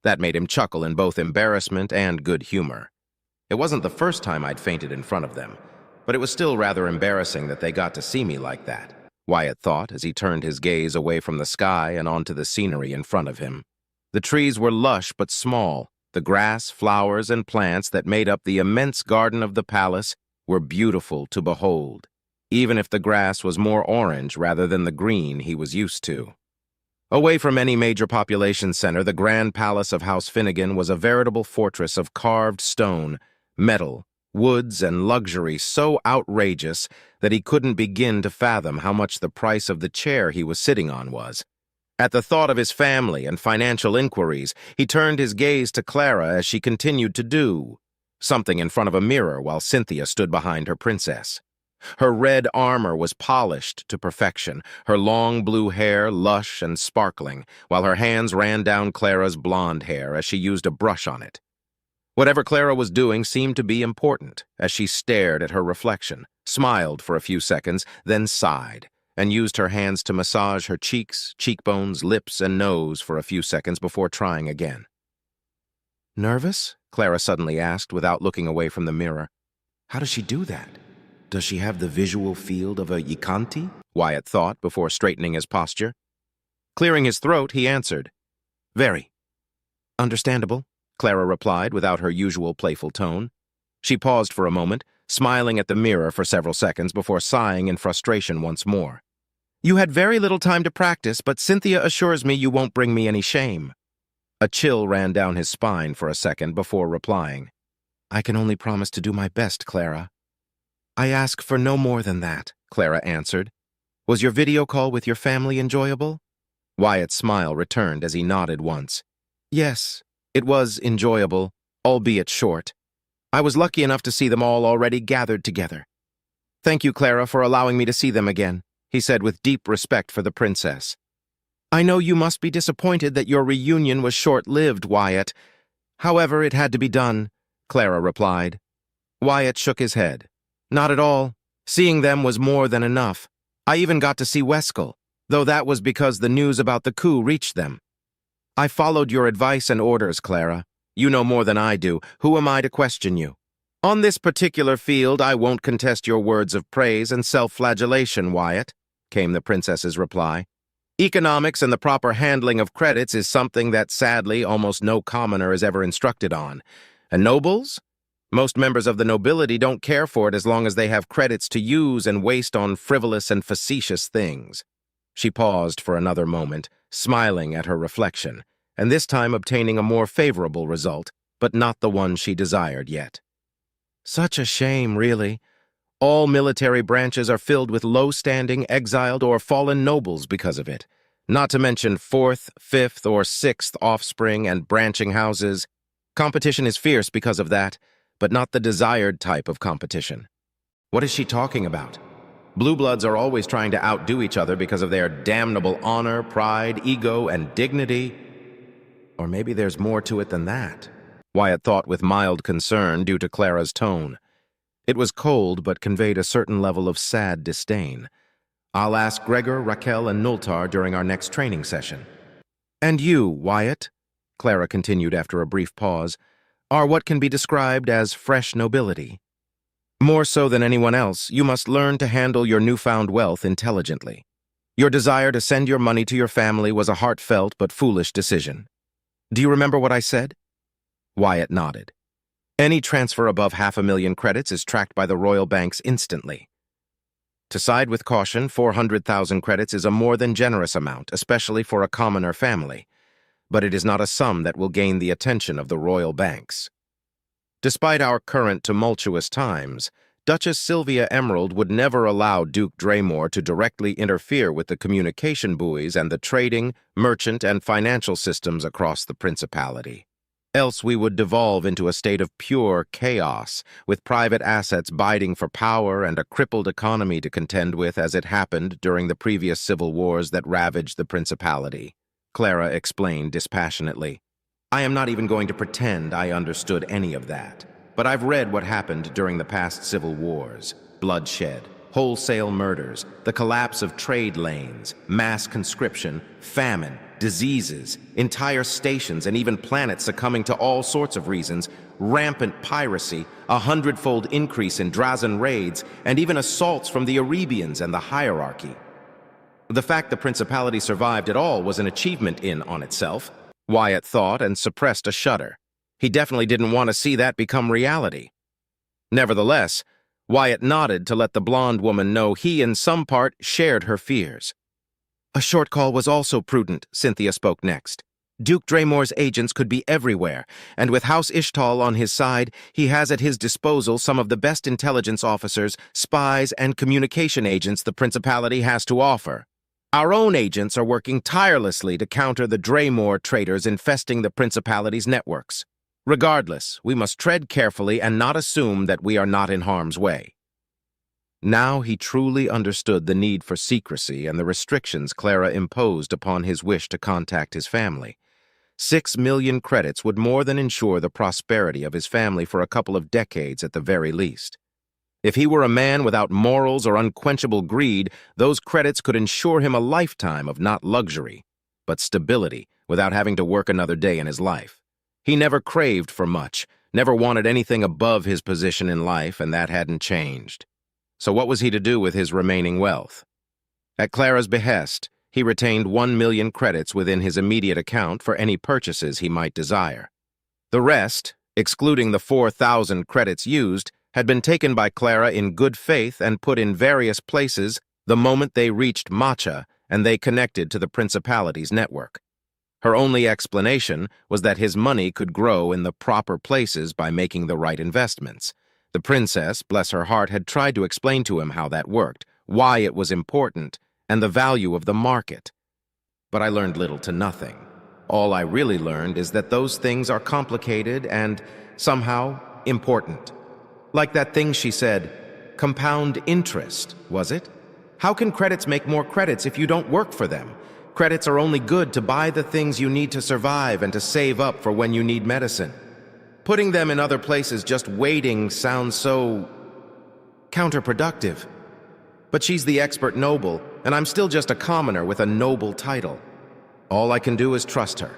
That made him chuckle in both embarrassment and good humor. It wasn't the first time I'd fainted in front of them, but it was still rather embarrassing that they got to see me like that, Wyatt thought as he turned his gaze away from the sky and onto the scenery in front of him. The trees were lush but small. The grass, flowers, and plants that made up the immense garden of the palace were beautiful to behold, even if the grass was more orange rather than the green he was used to. Away from any major population center, the Grand Palace of House Finnegan was a veritable fortress of carved stone, metal, woods, and luxury so outrageous that he couldn't begin to fathom how much the price of the chair he was sitting on was. At the thought of his family and financial inquiries, he turned his gaze to Clara as she continued to do something in front of a mirror while Cynthia stood behind her princess. Her red armor was polished to perfection, her long blue hair lush and sparkling, while her hands ran down Clara's blonde hair as she used a brush on it. Whatever Clara was doing seemed to be important as she stared at her reflection, smiled for a few seconds, then sighed, and used her hands to massage her cheeks, cheekbones, lips, and nose for a few seconds before trying again. "Nervous?" Clara suddenly asked without looking away from the mirror. "How does she do that? Does she have the visual field of a Yikanti?" Wyatt thought before straightening his posture. Clearing his throat, he answered, "Very." "Understandable," Clara replied without her usual playful tone. She paused for a moment, smiling at the mirror for several seconds before sighing in frustration once more. "You had very little time to practice, but Cynthia assures me you won't bring me any shame." A chill ran down his spine for a second before replying, "I can only promise to do my best, Clara." "I ask for no more than that," Clara answered. "Was your video call with your family enjoyable?" Wyatt's smile returned as he nodded once. "Yes, it was enjoyable, albeit short. I was lucky enough to see them all already gathered together." "Thank you, Clara, for allowing me to see them again," he said with deep respect for the princess. "I know you must be disappointed that your reunion was short-lived, Wyatt. However, it had to be done," Clara replied. Wyatt shook his head. "Not at all. Seeing them was more than enough. I even got to see Weskel, though that was because the news about the coup reached them. I followed your advice and orders, Clara. You know more than I do. Who am I to question you? On this particular field, I won't contest your words of praise and self-flagellation, Wyatt," came the princess's reply. "Economics and the proper handling of credits is something that, sadly, almost no commoner is ever instructed on. And nobles? Most members of the nobility don't care for it as long as they have credits to use and waste on frivolous and facetious things." She paused for another moment, smiling at her reflection, and this time obtaining a more favorable result, but not the one she desired yet. "Such a shame, really. All military branches are filled with low-standing, exiled, or fallen nobles because of it, not to mention fourth, fifth, or sixth offspring and branching houses. Competition is fierce because of that, but not the desired type of competition." "What is she talking about? Blue bloods are always trying to outdo each other because of their damnable honor, pride, ego, and dignity. Or maybe there's more to it than that," Wyatt thought with mild concern due to Clara's tone. It was cold but conveyed a certain level of sad disdain. "I'll ask Gregor, Raquel, and Nultar during our next training session." "And you, Wyatt," Clara continued after a brief pause, are what can be described as fresh nobility. More so than anyone else, you must learn to handle your newfound wealth intelligently. Your desire to send your money to your family was a heartfelt but foolish decision. Do you remember what I said? Wyatt nodded. Any transfer above 500,000 credits is tracked by the Royal Banks instantly. To side with caution, 400,000 credits is a more than generous amount, especially for a commoner family. But it is not a sum that will gain the attention of the Royal Banks. Despite our current tumultuous times, Duchess Sylvia Emerald would never allow Duke Draymore to directly interfere with the communication buoys and the trading, merchant, and financial systems across the Principality. Else we would devolve into a state of pure chaos, with private assets bidding for power and a crippled economy to contend with as it happened during the previous civil wars that ravaged the Principality. Clara explained dispassionately. I am not even going to pretend I understood any of that. But I've read what happened during the past civil wars. Bloodshed, wholesale murders, the collapse of trade lanes, mass conscription, famine, diseases, entire stations and even planets succumbing to all sorts of reasons, rampant piracy, a 100-fold increase in Drazen raids, and even assaults from the Arabians and the hierarchy. The fact the Principality survived at all was an achievement in on itself, Wyatt thought and suppressed a shudder. He definitely didn't want to see that become reality. Nevertheless, Wyatt nodded to let the blonde woman know he in some part shared her fears. A short call was also prudent, Cynthia spoke next. Duke Draymore's agents could be everywhere, and with House Ishtal on his side, he has at his disposal some of the best intelligence officers, spies, and communication agents the Principality has to offer. Our own agents are working tirelessly to counter the Draymore traitors infesting the Principality's networks. Regardless, we must tread carefully and not assume that we are not in harm's way. Now he truly understood the need for secrecy and the restrictions Clara imposed upon his wish to contact his family. 6 million credits would more than ensure the prosperity of his family for a couple of decades at the very least. If he were a man without morals or unquenchable greed, those credits could ensure him a lifetime of not luxury, but stability without having to work another day in his life. He never craved for much, never wanted anything above his position in life, and that hadn't changed. So what was he to do with his remaining wealth? At Clara's behest, he retained 1 million credits within his immediate account for any purchases he might desire. The rest, excluding the 4,000 credits used, had been taken by Clara in good faith and put in various places the moment they reached Matcha and they connected to the Principality's network. Her only explanation was that his money could grow in the proper places by making the right investments. The princess, bless her heart, had tried to explain to him how that worked, why it was important, and the value of the market. But I learned little to nothing. All I really learned is that those things are complicated and, somehow, important. Like that thing she said, compound interest, was it? How can credits make more credits if you don't work for them? Credits are only good to buy the things you need to survive and to save up for when you need medicine. Putting them in other places just waiting sounds so counterproductive. But she's the expert noble, and I'm still just a commoner with a noble title. All I can do is trust her.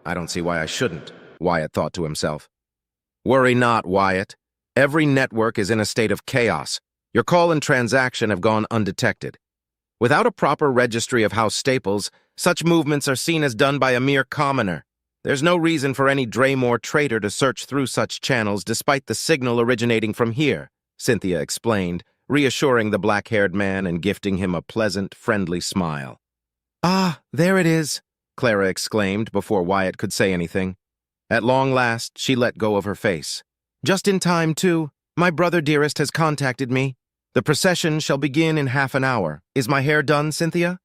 I don't see why I shouldn't, Wyatt thought to himself. Worry not, Wyatt. Every network is in a state of chaos. Your call and transaction have gone undetected. Without a proper registry of house staples, such movements are seen as done by a mere commoner. There's no reason for any Draymore traitor to search through such channels despite the signal originating from here, Cynthia explained, reassuring the black-haired man and gifting him a pleasant, friendly smile. Ah, there it is, Clara exclaimed before Wyatt could say anything. At long last, she let go of her face. Just in time, too. My brother dearest has contacted me. The procession shall begin in half an hour. Is my hair done, Cynthia?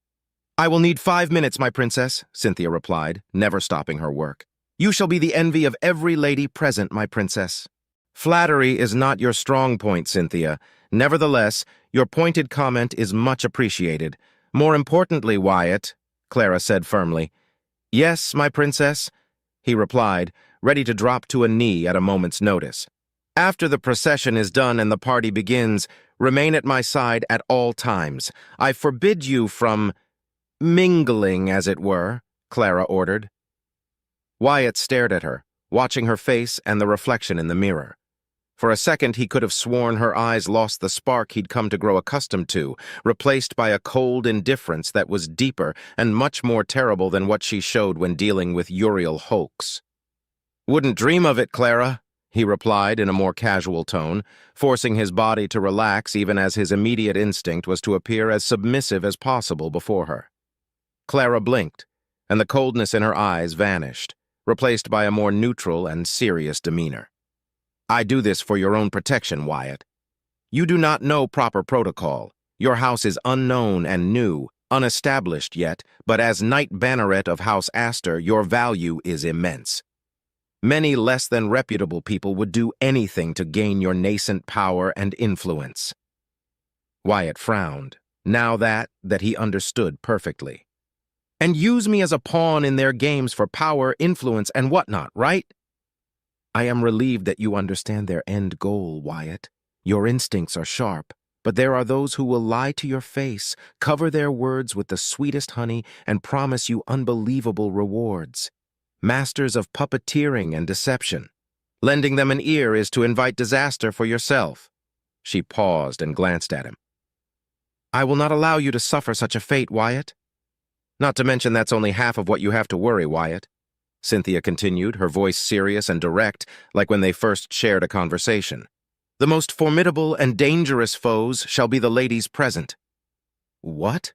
I will need 5 minutes, my princess, Cynthia replied, never stopping her work. You shall be the envy of every lady present, my princess. Flattery is not your strong point, Cynthia. Nevertheless, your pointed comment is much appreciated. More importantly, Wyatt, Clara said firmly. Yes, my princess, he replied, ready to drop to a knee at a moment's notice. After the procession is done and the party begins, remain at my side at all times. I forbid you from mingling, as it were, Clara ordered. Wyatt stared at her, watching her face and the reflection in the mirror. For a second, he could have sworn her eyes lost the spark he'd come to grow accustomed to, replaced by a cold indifference that was deeper and much more terrible than what she showed when dealing with Uriel Holkes. "Wouldn't dream of it, Clara," he replied in a more casual tone, forcing his body to relax even as his immediate instinct was to appear as submissive as possible before her. Clara blinked, and the coldness in her eyes vanished, replaced by a more neutral and serious demeanor. "I do this for your own protection, Wyatt. You do not know proper protocol. Your house is unknown and new, unestablished yet, but as Knight Banneret of House Astor, your value is immense. Many less than reputable people would do anything to gain your nascent power and influence." Wyatt frowned, now that he understood perfectly. "And use me as a pawn in their games for power, influence, and whatnot, right?" "I am relieved that you understand their end goal, Wyatt. Your instincts are sharp, but there are those who will lie to your face, cover their words with the sweetest honey, and promise you unbelievable rewards. Masters of puppeteering and deception. Lending them an ear is to invite disaster for yourself." She paused and glanced at him. "I will not allow you to suffer such a fate, Wyatt. Not to mention that's only half of what you have to worry, Wyatt," Cynthia continued, her voice serious and direct, like when they first shared a conversation. "The most formidable and dangerous foes shall be the ladies present." "What?"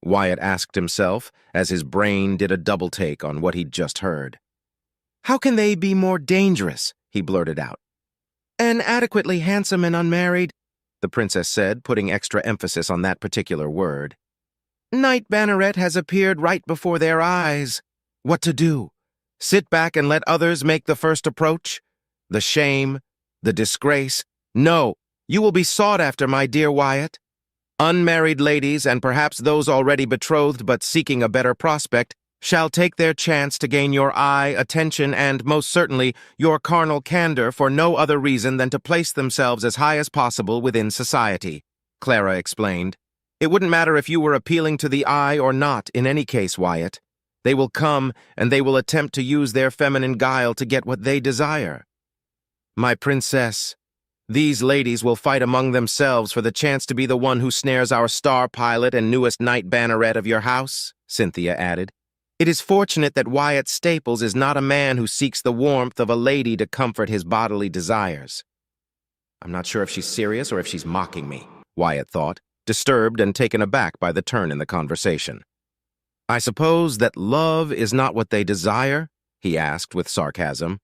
Wyatt asked himself, as his brain did a double-take on what he'd just heard. "How can they be more dangerous?" he blurted out. "And adequately handsome and unmarried," the princess said, putting extra emphasis on that particular word. "Knight Banneret has appeared right before their eyes. What to do? Sit back and let others make the first approach? The shame, the disgrace. No, you will be sought after, my dear Wyatt. Unmarried ladies, and perhaps those already betrothed but seeking a better prospect, shall take their chance to gain your eye, attention, and, most certainly, your carnal candor for no other reason than to place themselves as high as possible within society," Clara explained. "It wouldn't matter if you were appealing to the eye or not in any case, Wyatt. They will come, and they will attempt to use their feminine guile to get what they desire. My princess, these ladies will fight among themselves for the chance to be the one who snares our star pilot and newest Knight Banneret of your house," Cynthia added. "It is fortunate that Wyatt Staples is not a man who seeks the warmth of a lady to comfort his bodily desires." "I'm not sure if she's serious or if she's mocking me," Wyatt thought, disturbed and taken aback by the turn in the conversation. "I suppose that love is not what they desire?" he asked with sarcasm.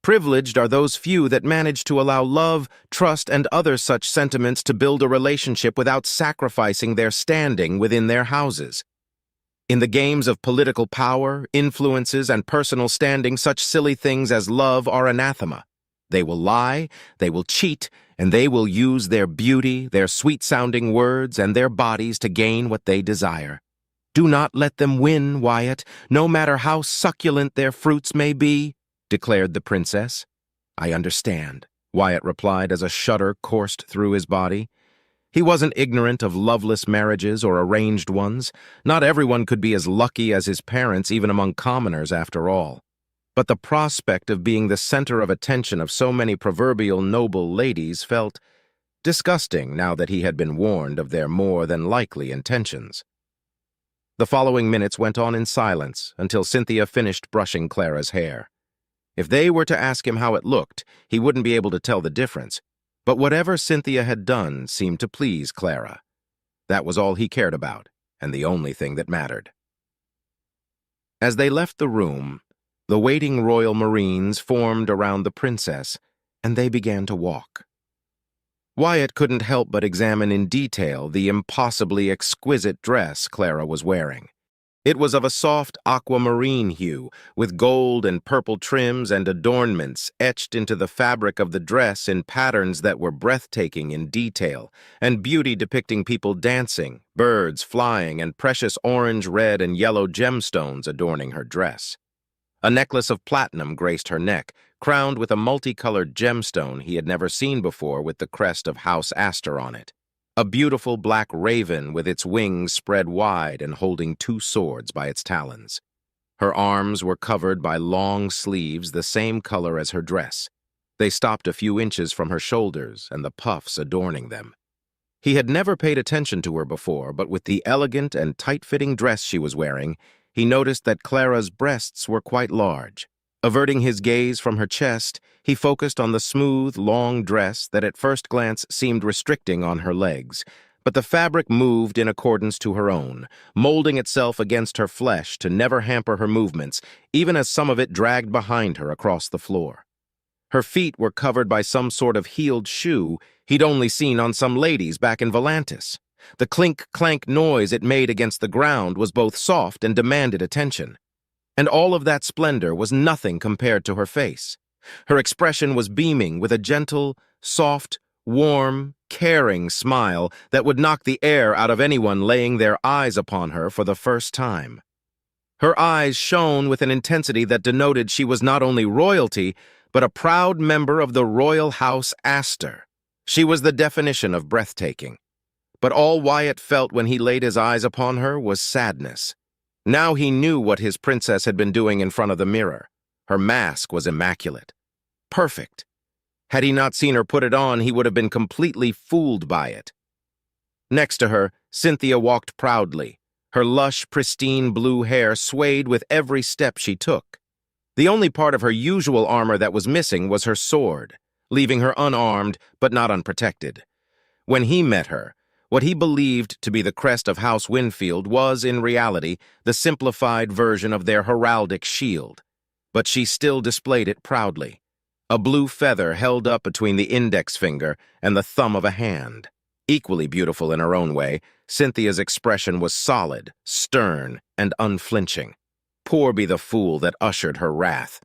"Privileged are those few that manage to allow love, trust, and other such sentiments to build a relationship without sacrificing their standing within their houses. In the games of political power, influences, and personal standing, such silly things as love are anathema. They will lie, they will cheat, and they will use their beauty, their sweet-sounding words, and their bodies to gain what they desire. Do not let them win, Wyatt, no matter how succulent their fruits may be," declared the princess. "I understand," Wyatt replied as a shudder coursed through his body. He wasn't ignorant of loveless marriages or arranged ones. Not everyone could be as lucky as his parents, even among commoners, after all. But the prospect of being the center of attention of so many proverbial noble ladies felt disgusting now that he had been warned of their more than likely intentions. The following minutes went on in silence until Cynthia finished brushing Clara's hair. If they were to ask him how it looked, he wouldn't be able to tell the difference. But whatever Cynthia had done seemed to please Clara. That was all he cared about, and the only thing that mattered. As they left the room, the waiting Royal Marines formed around the princess, and they began to walk. Wyatt couldn't help but examine in detail the impossibly exquisite dress Clara was wearing. It was of a soft aquamarine hue, with gold and purple trims and adornments etched into the fabric of the dress in patterns that were breathtaking in detail, and beauty depicting people dancing, birds flying, and precious orange, red, and yellow gemstones adorning her dress. A necklace of platinum graced her neck, crowned with a multicolored gemstone he had never seen before with the crest of House Astor on it. A beautiful black raven with its wings spread wide and holding two swords by its talons. Her arms were covered by long sleeves the same color as her dress. They stopped a few inches from her shoulders and the puffs adorning them. He had never paid attention to her before, but with the elegant and tight-fitting dress she was wearing, he noticed that Clara's breasts were quite large. Averting his gaze from her chest, he focused on the smooth, long dress that at first glance seemed restricting on her legs, but the fabric moved in accordance to her own, molding itself against her flesh to never hamper her movements, even as some of it dragged behind her across the floor. Her feet were covered by some sort of heeled shoe he'd only seen on some ladies back in Volantis. The clink-clank noise it made against the ground was both soft and demanded attention. And all of that splendor was nothing compared to her face. Her expression was beaming with a gentle, soft, warm, caring smile that would knock the air out of anyone laying their eyes upon her for the first time. Her eyes shone with an intensity that denoted she was not only royalty, but a proud member of the royal house Astor. She was the definition of breathtaking. But all Wyatt felt when he laid his eyes upon her was sadness. Now he knew what his princess had been doing in front of the mirror. Her mask was immaculate. Perfect. Had he not seen her put it on, he would have been completely fooled by it. Next to her, Cynthia walked proudly. Her lush, pristine blue hair swayed with every step she took. The only part of her usual armor that was missing was her sword, leaving her unarmed but not unprotected. When he met her, what he believed to be the crest of House Winfield was, in reality, the simplified version of their heraldic shield. But she still displayed it proudly, a blue feather held up between the index finger and the thumb of a hand. Equally beautiful in her own way, Cynthia's expression was solid, stern, and unflinching. Poor be the fool that ushered her wrath.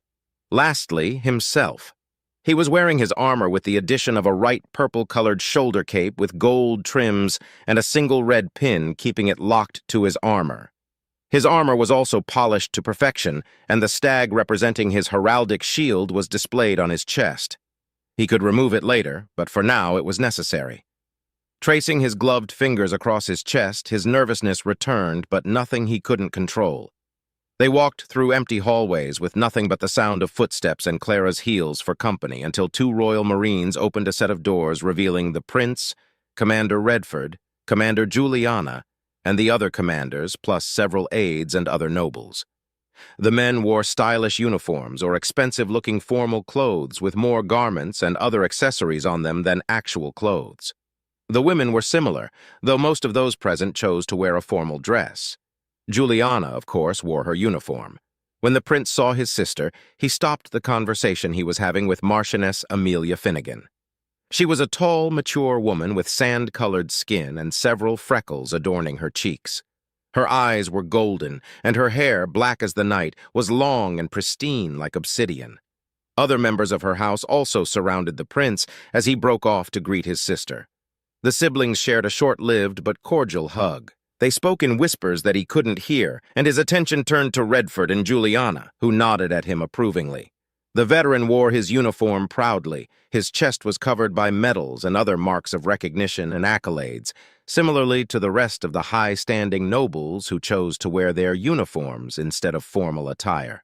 Lastly, himself. He was wearing his armor with the addition of a right purple-colored shoulder cape with gold trims and a single red pin keeping it locked to his armor. His armor was also polished to perfection, and the stag representing his heraldic shield was displayed on his chest. He could remove it later, but for now it was necessary. Tracing his gloved fingers across his chest, his nervousness returned, but nothing he couldn't control. They walked through empty hallways with nothing but the sound of footsteps and Clara's heels for company until two Royal Marines opened a set of doors revealing the Prince, Commander Redford, Commander Juliana, and the other commanders, plus several aides and other nobles. The men wore stylish uniforms or expensive-looking formal clothes with more garments and other accessories on them than actual clothes. The women were similar, though most of those present chose to wear a formal dress. Juliana, of course, wore her uniform. When the prince saw his sister, he stopped the conversation he was having with Marchioness Amelia Finnegan. She was a tall, mature woman with sand-colored skin and several freckles adorning her cheeks. Her eyes were golden, and her hair, black as the night, was long and pristine like obsidian. Other members of her house also surrounded the prince as he broke off to greet his sister. The siblings shared a short-lived but cordial hug. They spoke in whispers that he couldn't hear, and his attention turned to Redford and Juliana, who nodded at him approvingly. The veteran wore his uniform proudly. His chest was covered by medals and other marks of recognition and accolades, similarly to the rest of the high-standing nobles who chose to wear their uniforms instead of formal attire.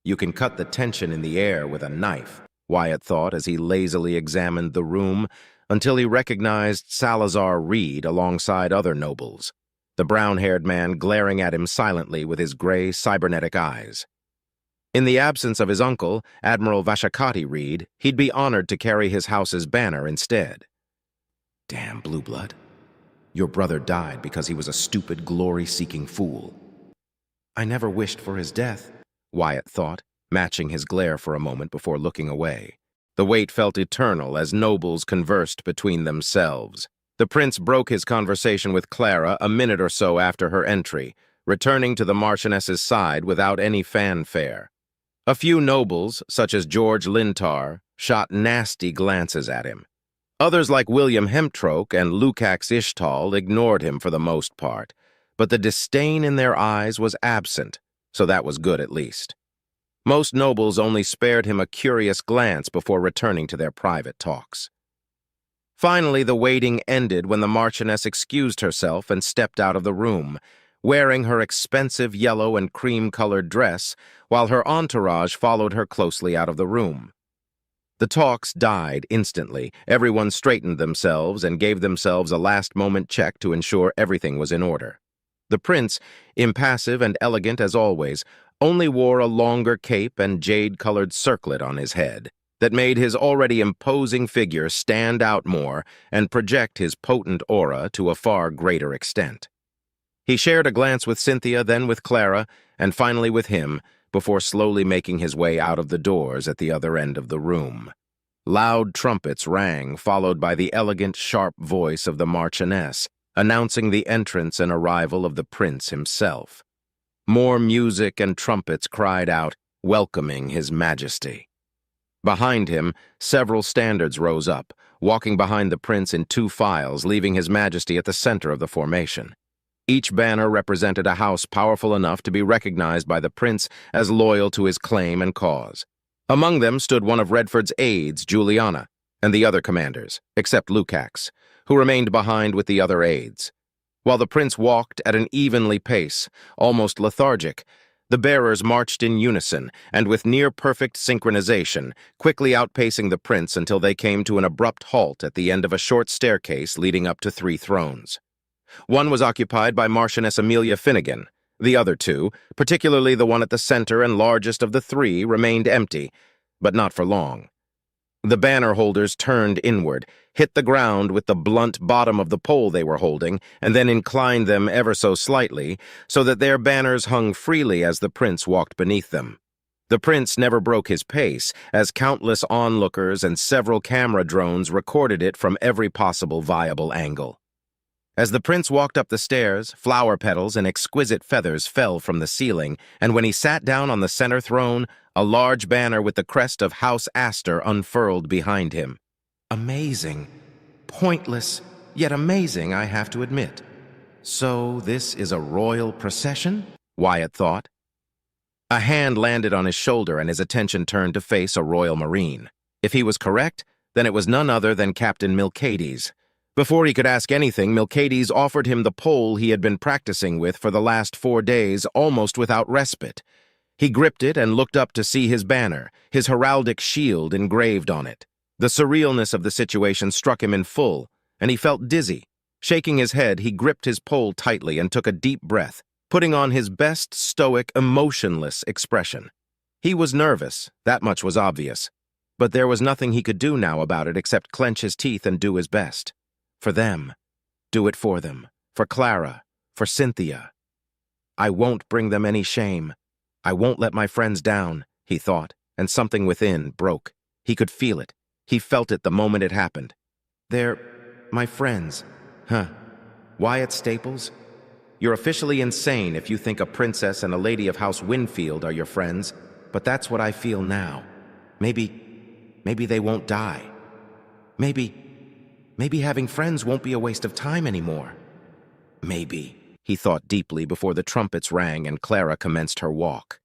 You can cut the tension in the air with a knife, Wyatt thought as he lazily examined the room, until he recognized Salazar Reed alongside other nobles, the brown-haired man glaring at him silently with his gray, cybernetic eyes. In the absence of his uncle, Admiral Vashakati Reed, he'd be honored to carry his house's banner instead. Damn blue blood. Your brother died because he was a stupid, glory-seeking fool. I never wished for his death, Wyatt thought, matching his glare for a moment before looking away. The wait felt eternal as nobles conversed between themselves. The prince broke his conversation with Clara a minute or so after her entry, returning to the Marchioness's side without any fanfare. A few nobles, such as George Lintar, shot nasty glances at him. Others like William Hemtroke and Lukacs Ishtal ignored him for the most part, but the disdain in their eyes was absent, so that was good at least. Most nobles only spared him a curious glance before returning to their private talks. Finally, the waiting ended when the Marchioness excused herself and stepped out of the room, wearing her expensive yellow and cream-colored dress, while her entourage followed her closely out of the room. The talks died instantly. Everyone straightened themselves and gave themselves a last-moment check to ensure everything was in order. The prince, impassive and elegant as always, only wore a longer cape and jade-colored circlet on his head that made his already imposing figure stand out more and project his potent aura to a far greater extent. He shared a glance with Cynthia, then with Clara, and finally with him, before slowly making his way out of the doors at the other end of the room. Loud trumpets rang, followed by the elegant, sharp voice of the Marchioness, announcing the entrance and arrival of the prince himself. More music and trumpets cried out, welcoming his majesty. Behind him, several standards rose up, walking behind the prince in two files, leaving his majesty at the center of the formation. Each banner represented a house powerful enough to be recognized by the prince as loyal to his claim and cause. Among them stood one of Redford's aides, Juliana, and the other commanders, except Lukacs, who remained behind with the other aides. While the prince walked at an evenly pace, almost lethargic, the bearers marched in unison and with near-perfect synchronization, quickly outpacing the prince until they came to an abrupt halt at the end of a short staircase leading up to 3 thrones. One was occupied by Marchioness Amelia Finnegan. The other 2, particularly the one at the center and largest of the 3, remained empty, but not for long. The banner holders turned inward, hit the ground with the blunt bottom of the pole they were holding, and then inclined them ever so slightly, so that their banners hung freely as the prince walked beneath them. The prince never broke his pace, as countless onlookers and several camera drones recorded it from every possible viable angle. As the prince walked up the stairs, flower petals and exquisite feathers fell from the ceiling, and when he sat down on the center throne, a large banner with the crest of House Astor unfurled behind him. Amazing. Pointless, yet amazing, I have to admit. So this is a royal procession? Wyatt thought. A hand landed on his shoulder and his attention turned to face a Royal Marine. If he was correct, then it was none other than Captain Milcades. Before he could ask anything, Milcades offered him the pole he had been practicing with for the last 4 days, almost without respite. He gripped it and looked up to see his banner, his heraldic shield engraved on it. The surrealness of the situation struck him in full, and he felt dizzy. Shaking his head, he gripped his pole tightly and took a deep breath, putting on his best stoic, emotionless expression. He was nervous, that much was obvious, but there was nothing he could do now about it except clench his teeth and do his best. For them. Do it for them. For Clara. For Cynthia. I won't bring them any shame. I won't let my friends down, he thought, and something within broke. He could feel it. He felt it the moment it happened. They're my friends. Huh. Wyatt Staples? You're officially insane if you think a princess and a lady of House Winfield are your friends, but that's what I feel now. Maybe they won't die. Maybe having friends won't be a waste of time anymore. Maybe, he thought deeply before the trumpets rang and Clara commenced her walk.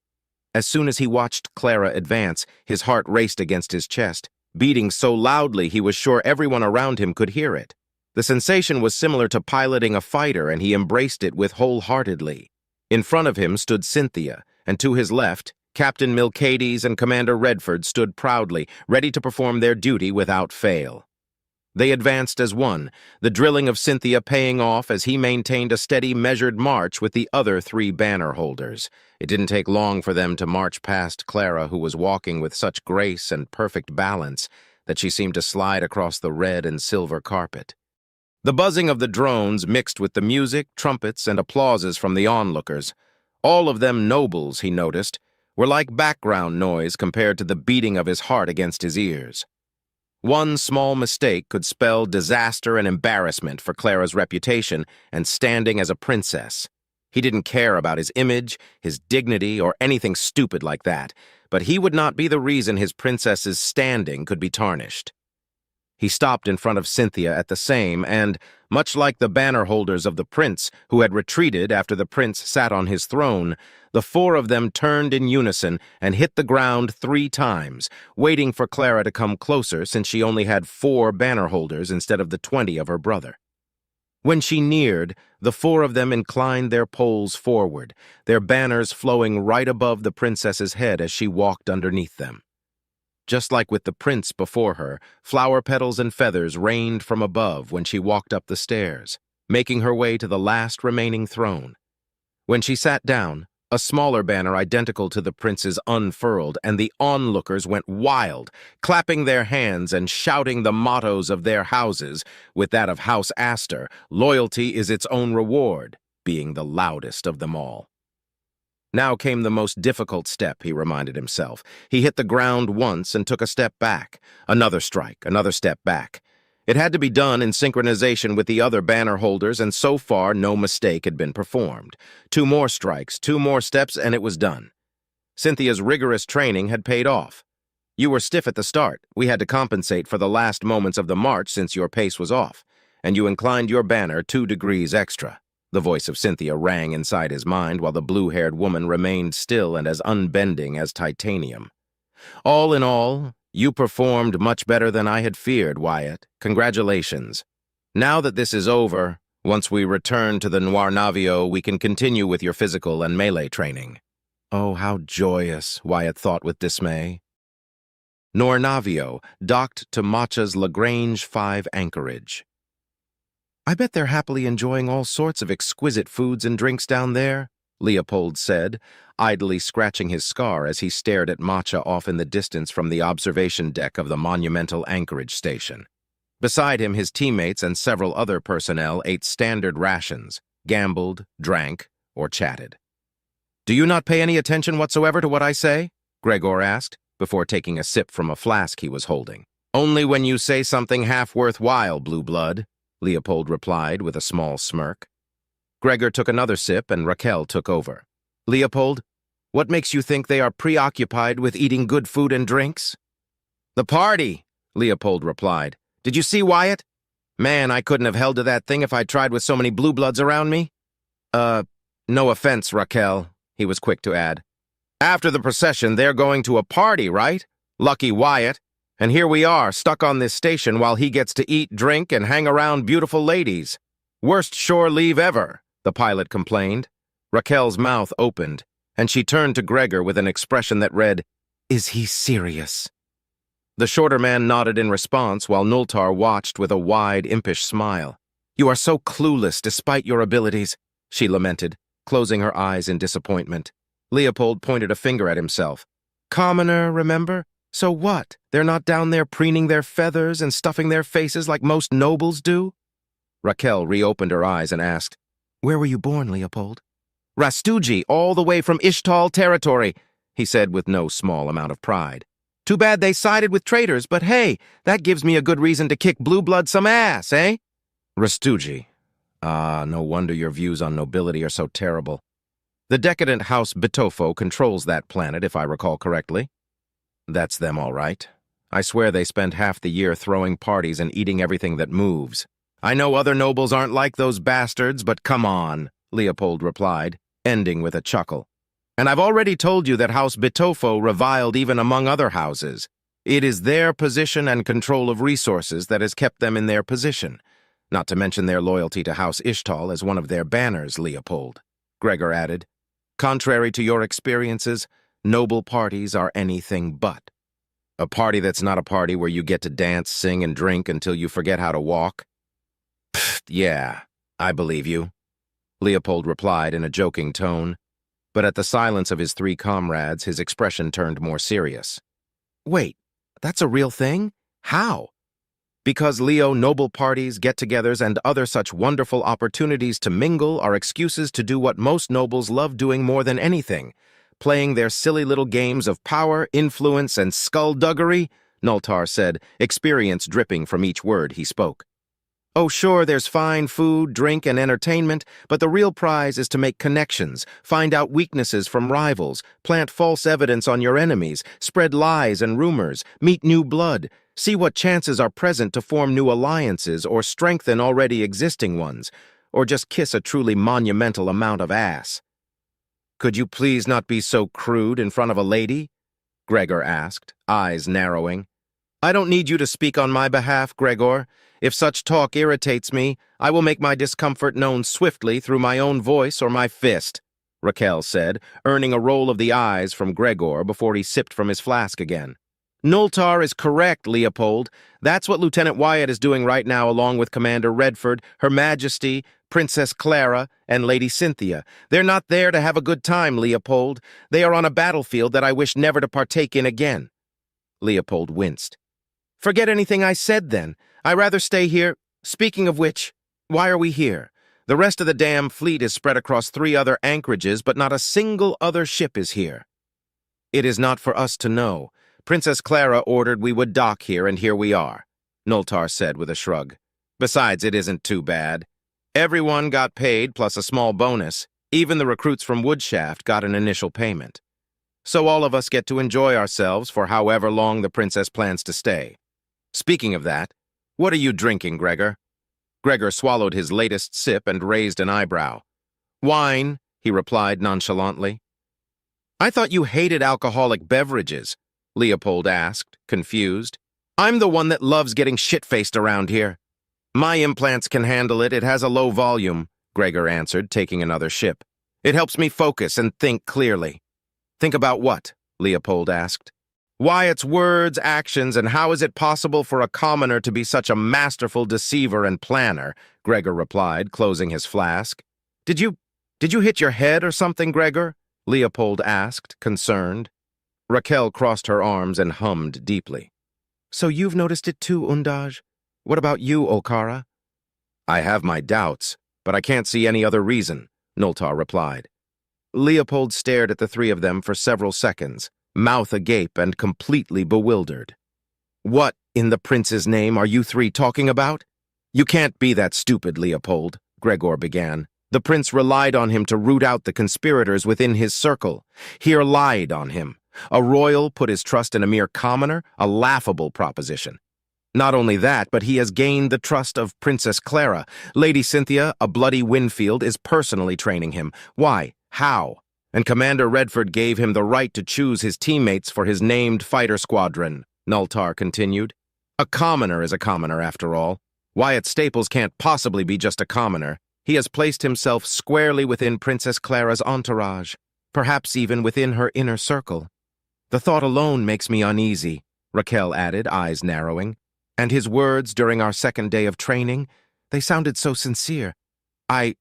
As soon as he watched Clara advance, his heart raced against his chest, beating so loudly he was sure everyone around him could hear it. The sensation was similar to piloting a fighter, and he embraced it with wholeheartedly. In front of him stood Cynthia, and to his left, Captain Milcades and Commander Redford stood proudly, ready to perform their duty without fail. They advanced as one, the drilling of Cynthia paying off as he maintained a steady, measured march with the other 3 banner holders. It didn't take long for them to march past Clara, who was walking with such grace and perfect balance that she seemed to slide across the red and silver carpet. The buzzing of the drones mixed with the music, trumpets, and applauses from the onlookers. All of them nobles, he noticed, were like background noise compared to the beating of his heart against his ears. One small mistake could spell disaster and embarrassment for Clara's reputation and standing as a princess. He didn't care about his image, his dignity, or anything stupid like that, but he would not be the reason his princess's standing could be tarnished. He stopped in front of Cynthia at the same, and, much like the banner holders of the prince, who had retreated after the prince sat on his throne, the 4 of them turned in unison and hit the ground 3 times, waiting for Clara to come closer since she only had 4 banner holders instead of the 20 of her brother. When she neared, the four of them inclined their poles forward, their banners flowing right above the princess's head as she walked underneath them. Just like with the prince before her, flower petals and feathers rained from above when she walked up the stairs, making her way to the last remaining throne. When she sat down, a smaller banner identical to the prince's unfurled, and the onlookers went wild, clapping their hands and shouting the mottos of their houses, with that of House Astor, "Loyalty is its own reward," being the loudest of them all. Now came the most difficult step, he reminded himself. He hit the ground once and took a step back. Another strike, another step back. It had to be done in synchronization with the other banner holders, and so far no mistake had been performed. 2 more strikes, 2 more steps, and it was done. Cynthia's rigorous training had paid off. "You were stiff at the start. We had to compensate for the last moments of the march since your pace was off, and you inclined your banner 2 degrees extra." The voice of Cynthia rang inside his mind while the blue-haired woman remained still and as unbending as titanium. "All in all, you performed much better than I had feared, Wyatt. Congratulations. Now that this is over, once we return to the Noir Navio, we can continue with your physical and melee training." Oh, how joyous, Wyatt thought with dismay. Noir Navio docked to Matcha's Lagrange 5 anchorage. "I bet they're happily enjoying all sorts of exquisite foods and drinks down there," Leopold said, idly scratching his scar as he stared at Matcha off in the distance from the observation deck of the monumental anchorage station. Beside him, his teammates and several other personnel ate standard rations, gambled, drank, or chatted. "Do you not pay any attention whatsoever to what I say?" Gregor asked, before taking a sip from a flask he was holding. "Only when you say something half worthwhile, Blue Blood," Leopold replied with a small smirk. Gregor took another sip and Raquel took over. "Leopold, what makes you think they are preoccupied with eating good food and drinks?" "The party," Leopold replied. "Did you see Wyatt? Man, I couldn't have held to that thing if I'd tried with so many blue bloods around me." No offense, Raquel," he was quick to add. "After the procession, they're going to a party, right? Lucky Wyatt. And here we are, stuck on this station while he gets to eat, drink, and hang around beautiful ladies. Worst shore leave ever," the pilot complained. Raquel's mouth opened, and she turned to Gregor with an expression that read, "Is he serious?" The shorter man nodded in response while Nultar watched with a wide, impish smile. "You are so clueless despite your abilities," she lamented, closing her eyes in disappointment. Leopold pointed a finger at himself. "Commoner, remember? So what? They're not down there preening their feathers and stuffing their faces like most nobles do?" Raquel reopened her eyes and asked, "Where were you born, Leopold?" "Rastuji, all the way from Ishtal territory," he said with no small amount of pride. "Too bad they sided with traitors, but hey, that gives me a good reason to kick Blue Blood some ass, eh?" "Rastuji. Ah, no wonder your views on nobility are so terrible. The decadent House Bitofo controls that planet, if I recall correctly." "That's them, all right. I swear they spend half the year throwing parties and eating everything that moves. I know other nobles aren't like those bastards, but come on," Leopold replied, ending with a chuckle. "And I've already told you that House Bitofo reviled even among other houses. It is their position and control of resources that has kept them in their position, not to mention their loyalty to House Ishtal as one of their banners, Leopold," Gregor added. "Contrary to your experiences, noble parties are anything but. A party that's not a party where you get to dance, sing, and drink until you forget how to walk." "Pfft, yeah, I believe you," Leopold replied in a joking tone, but at the silence of his 3 comrades, his expression turned more serious. "Wait, that's a real thing? How?" "Because, Leo, noble parties, get-togethers, and other such wonderful opportunities to mingle are excuses to do what most nobles love doing more than anything, playing their silly little games of power, influence, and skullduggery," Nultar said, experience dripping from each word he spoke. "Oh, sure, there's fine food, drink, and entertainment, but the real prize is to make connections, find out weaknesses from rivals, plant false evidence on your enemies, spread lies and rumors, meet new blood, see what chances are present to form new alliances or strengthen already existing ones, or just kiss a truly monumental amount of ass." "Could you please not be so crude in front of a lady?" Gregor asked, eyes narrowing. "I don't need you to speak on my behalf, Gregor. If such talk irritates me, I will make my discomfort known swiftly through my own voice or my fist, Raquel said, earning a roll of the eyes from Gregor before he sipped from his flask again. Nultar is correct, Leopold. That's what Lieutenant Wyatt is doing right now along with Commander Redford, Her Majesty, Princess Clara, and Lady Cynthia. They're not there to have a good time, Leopold. They are on a battlefield that I wish never to partake in again. Leopold winced. Forget anything I said, then. I'd rather stay here. Speaking of which, why are we here? The rest of the damn fleet is spread across 3 other anchorages, but not a single other ship is here. It is not for us to know. Princess Clara ordered we would dock here, and here we are, Nultar said with a shrug. Besides, it isn't too bad. Everyone got paid, plus a small bonus. Even the recruits from Woodshaft got an initial payment. So all of us get to enjoy ourselves for however long the princess plans to stay. Speaking of that, what are you drinking, Gregor? Gregor swallowed his latest sip and raised an eyebrow. Wine, he replied nonchalantly. I thought you hated alcoholic beverages, Leopold asked, confused. I'm the one that loves getting shit-faced around here. My implants can handle it. It has a low volume, Gregor answered, taking another sip. It helps me focus and think clearly. Think about what? Leopold asked. Wyatt's words, actions, and how is it possible for a commoner to be such a masterful deceiver and planner? Gregor replied, closing his flask. Did you hit your head or something, Gregor? Leopold asked, concerned. Raquel crossed her arms and hummed deeply. So you've noticed it too, Undaj? What about you, Okara? I have my doubts, but I can't see any other reason, Nultar replied. Leopold stared at the 3 of them for several seconds, mouth agape and completely bewildered. What, in the prince's name, are you 3 talking about? You can't be that stupid, Leopold, Gregor began. The prince relied on him to root out the conspirators within his circle. He relied on him. A royal put his trust in a mere commoner, a laughable proposition. Not only that, but he has gained the trust of Princess Clara. Lady Cynthia, a bloody Winfield, is personally training him. Why? How? And Commander Redford gave him the right to choose his teammates for his named fighter squadron, Nultar continued. A commoner is a commoner, after all. Wyatt Staples can't possibly be just a commoner. He has placed himself squarely within Princess Clara's entourage, perhaps even within her inner circle. The thought alone makes me uneasy, Raquel added, eyes narrowing. And his words during our second day of training, they sounded so sincere. I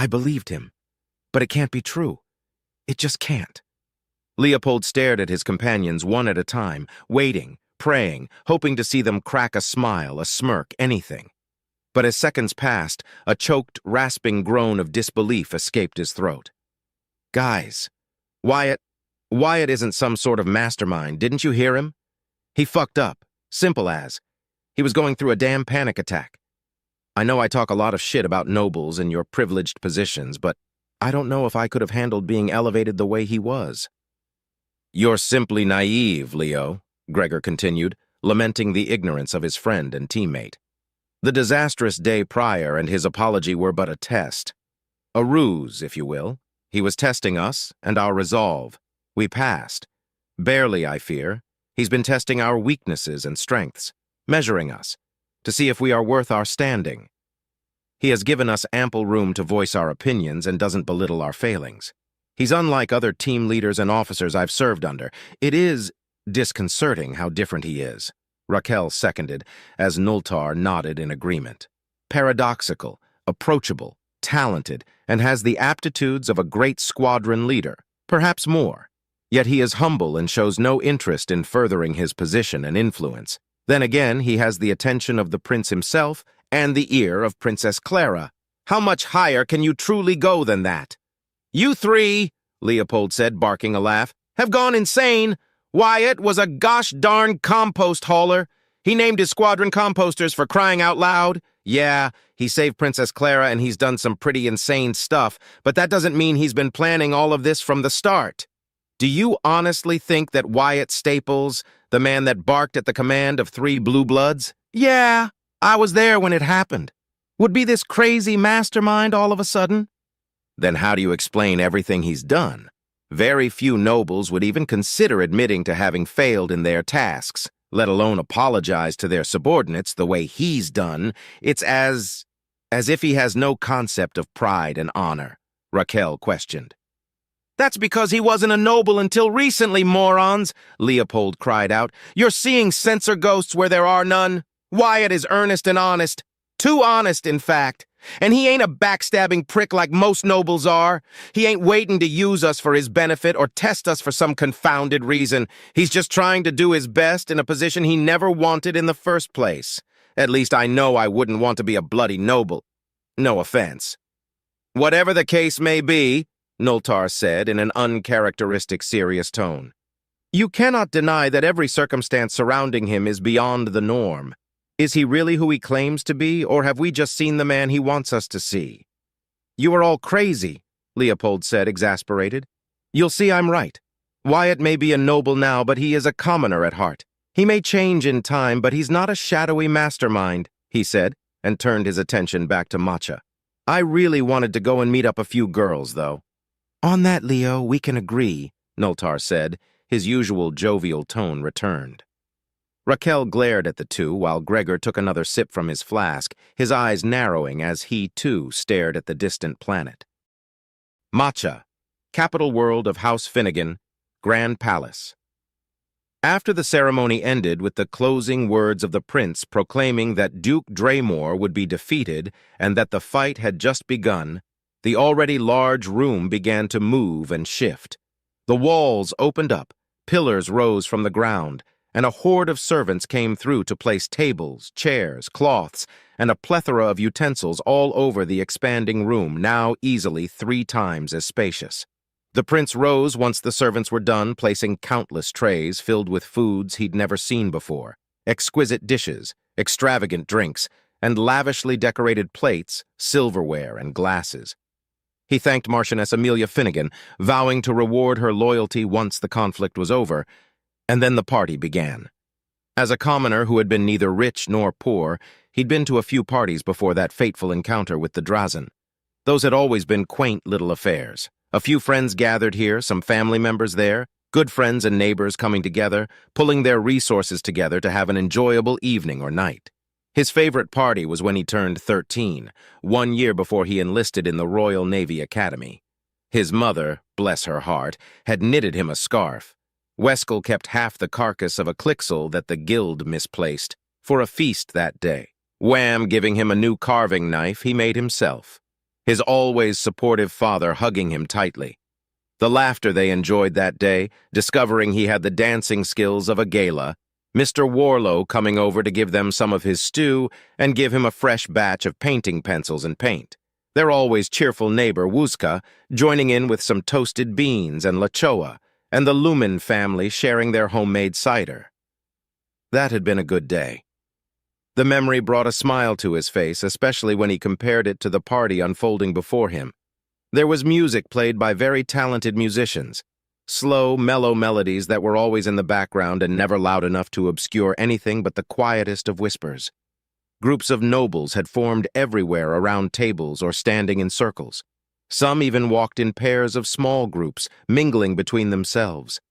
believed him. But it can't be true. It just can't. Leopold stared at his companions one at a time, waiting, praying, hoping to see them crack a smile, a smirk, anything. But as seconds passed, a choked, rasping groan of disbelief escaped his throat. Guys, Wyatt isn't some sort of mastermind, didn't you hear him? He fucked up, simple as. He was going through a damn panic attack. I know I talk a lot of shit about nobles and your privileged positions, but I don't know if I could have handled being elevated the way he was. You're simply naive, Leo, Gregor continued, lamenting the ignorance of his friend and teammate. The disastrous day prior and his apology were but a test. A ruse, if you will. He was testing us and our resolve. We passed. Barely, I fear. He's been testing our weaknesses and strengths, measuring us, to see if we are worth our standing. He has given us ample room to voice our opinions and doesn't belittle our failings. He's unlike other team leaders and officers I've served under. It is disconcerting how different he is, Raquel seconded, as Nultar nodded in agreement. Paradoxical, approachable, talented, and has the aptitudes of a great squadron leader, perhaps more. Yet he is humble and shows no interest in furthering his position and influence. Then again, he has the attention of the prince himself and the ear of Princess Clara. How much higher can you truly go than that? You 3, Leopold said, barking a laugh, have gone insane. Wyatt was a gosh darn compost hauler. He named his squadron composters for crying out loud. Yeah, he saved Princess Clara and he's done some pretty insane stuff, but that doesn't mean he's been planning all of this from the start. Do you honestly think that Wyatt Staples, the man that barked at the command of 3 blue bloods? Yeah, I was there when it happened. Would be this crazy mastermind all of a sudden? Then how do you explain everything he's done? Very few nobles would even consider admitting to having failed in their tasks, let alone apologize to their subordinates the way he's done. It's as if he has no concept of pride and honor, Raquel questioned. That's because he wasn't a noble until recently, morons, Leopold cried out. You're seeing censor ghosts where there are none. Wyatt is earnest and honest. Too honest, in fact. And he ain't a backstabbing prick like most nobles are. He ain't waiting to use us for his benefit or test us for some confounded reason. He's just trying to do his best in a position he never wanted in the first place. At least I know I wouldn't want to be a bloody noble. No offense. Whatever the case may be, Noltar said in an uncharacteristic serious tone, you cannot deny that every circumstance surrounding him is beyond the norm. Is he really who he claims to be, or have we just seen the man he wants us to see? You are all crazy, Leopold said, exasperated. You'll see I'm right. Wyatt may be a noble now, but he is a commoner at heart. He may change in time, but he's not a shadowy mastermind, he said, and turned his attention back to Matcha. I really wanted to go and meet up a few girls, though. On that, Leo, we can agree, Noltar said. His usual jovial tone returned. Raquel glared at the two while Gregor took another sip from his flask, his eyes narrowing as he, too, stared at the distant planet. Matcha, capital world of House Finnegan, Grand Palace. After the ceremony ended with the closing words of the prince proclaiming that Duke Draymore would be defeated and that the fight had just begun, the already large room began to move and shift. The walls opened up, pillars rose from the ground, and a horde of servants came through to place tables, chairs, cloths, and a plethora of utensils all over the expanding room, now easily 3 times as spacious. The prince rose once the servants were done, placing countless trays filled with foods he'd never seen before, exquisite dishes, extravagant drinks, and lavishly decorated plates, silverware, and glasses. He thanked Marchioness Amelia Finnegan, vowing to reward her loyalty once the conflict was over, and then the party began. As a commoner who had been neither rich nor poor, he'd been to a few parties before that fateful encounter with the Drazen. Those had always been quaint little affairs. A few friends gathered here, some family members there, good friends and neighbors coming together, pulling their resources together to have an enjoyable evening or night. His favorite party was when he turned 13, 1 year before he enlisted in the Royal Navy Academy. His mother, bless her heart, had knitted him a scarf. Weskel kept half the carcass of a clixel that the guild misplaced for a feast that day. Wham giving him a new carving knife he made himself, his always supportive father hugging him tightly. The laughter they enjoyed that day, discovering he had the dancing skills of a gala, Mr. Warlow coming over to give them some of his stew and give him a fresh batch of painting pencils and paint. Their always cheerful neighbor, Wuzka, joining in with some toasted beans and lachoa, and the Lumen family sharing their homemade cider. That had been a good day. The memory brought a smile to his face, especially when he compared it to the party unfolding before him. There was music played by very talented musicians, slow, mellow melodies that were always in the background and never loud enough to obscure anything but the quietest of whispers. Groups of nobles had formed everywhere around tables or standing in circles. Some even walked in pairs of small groups, mingling between themselves.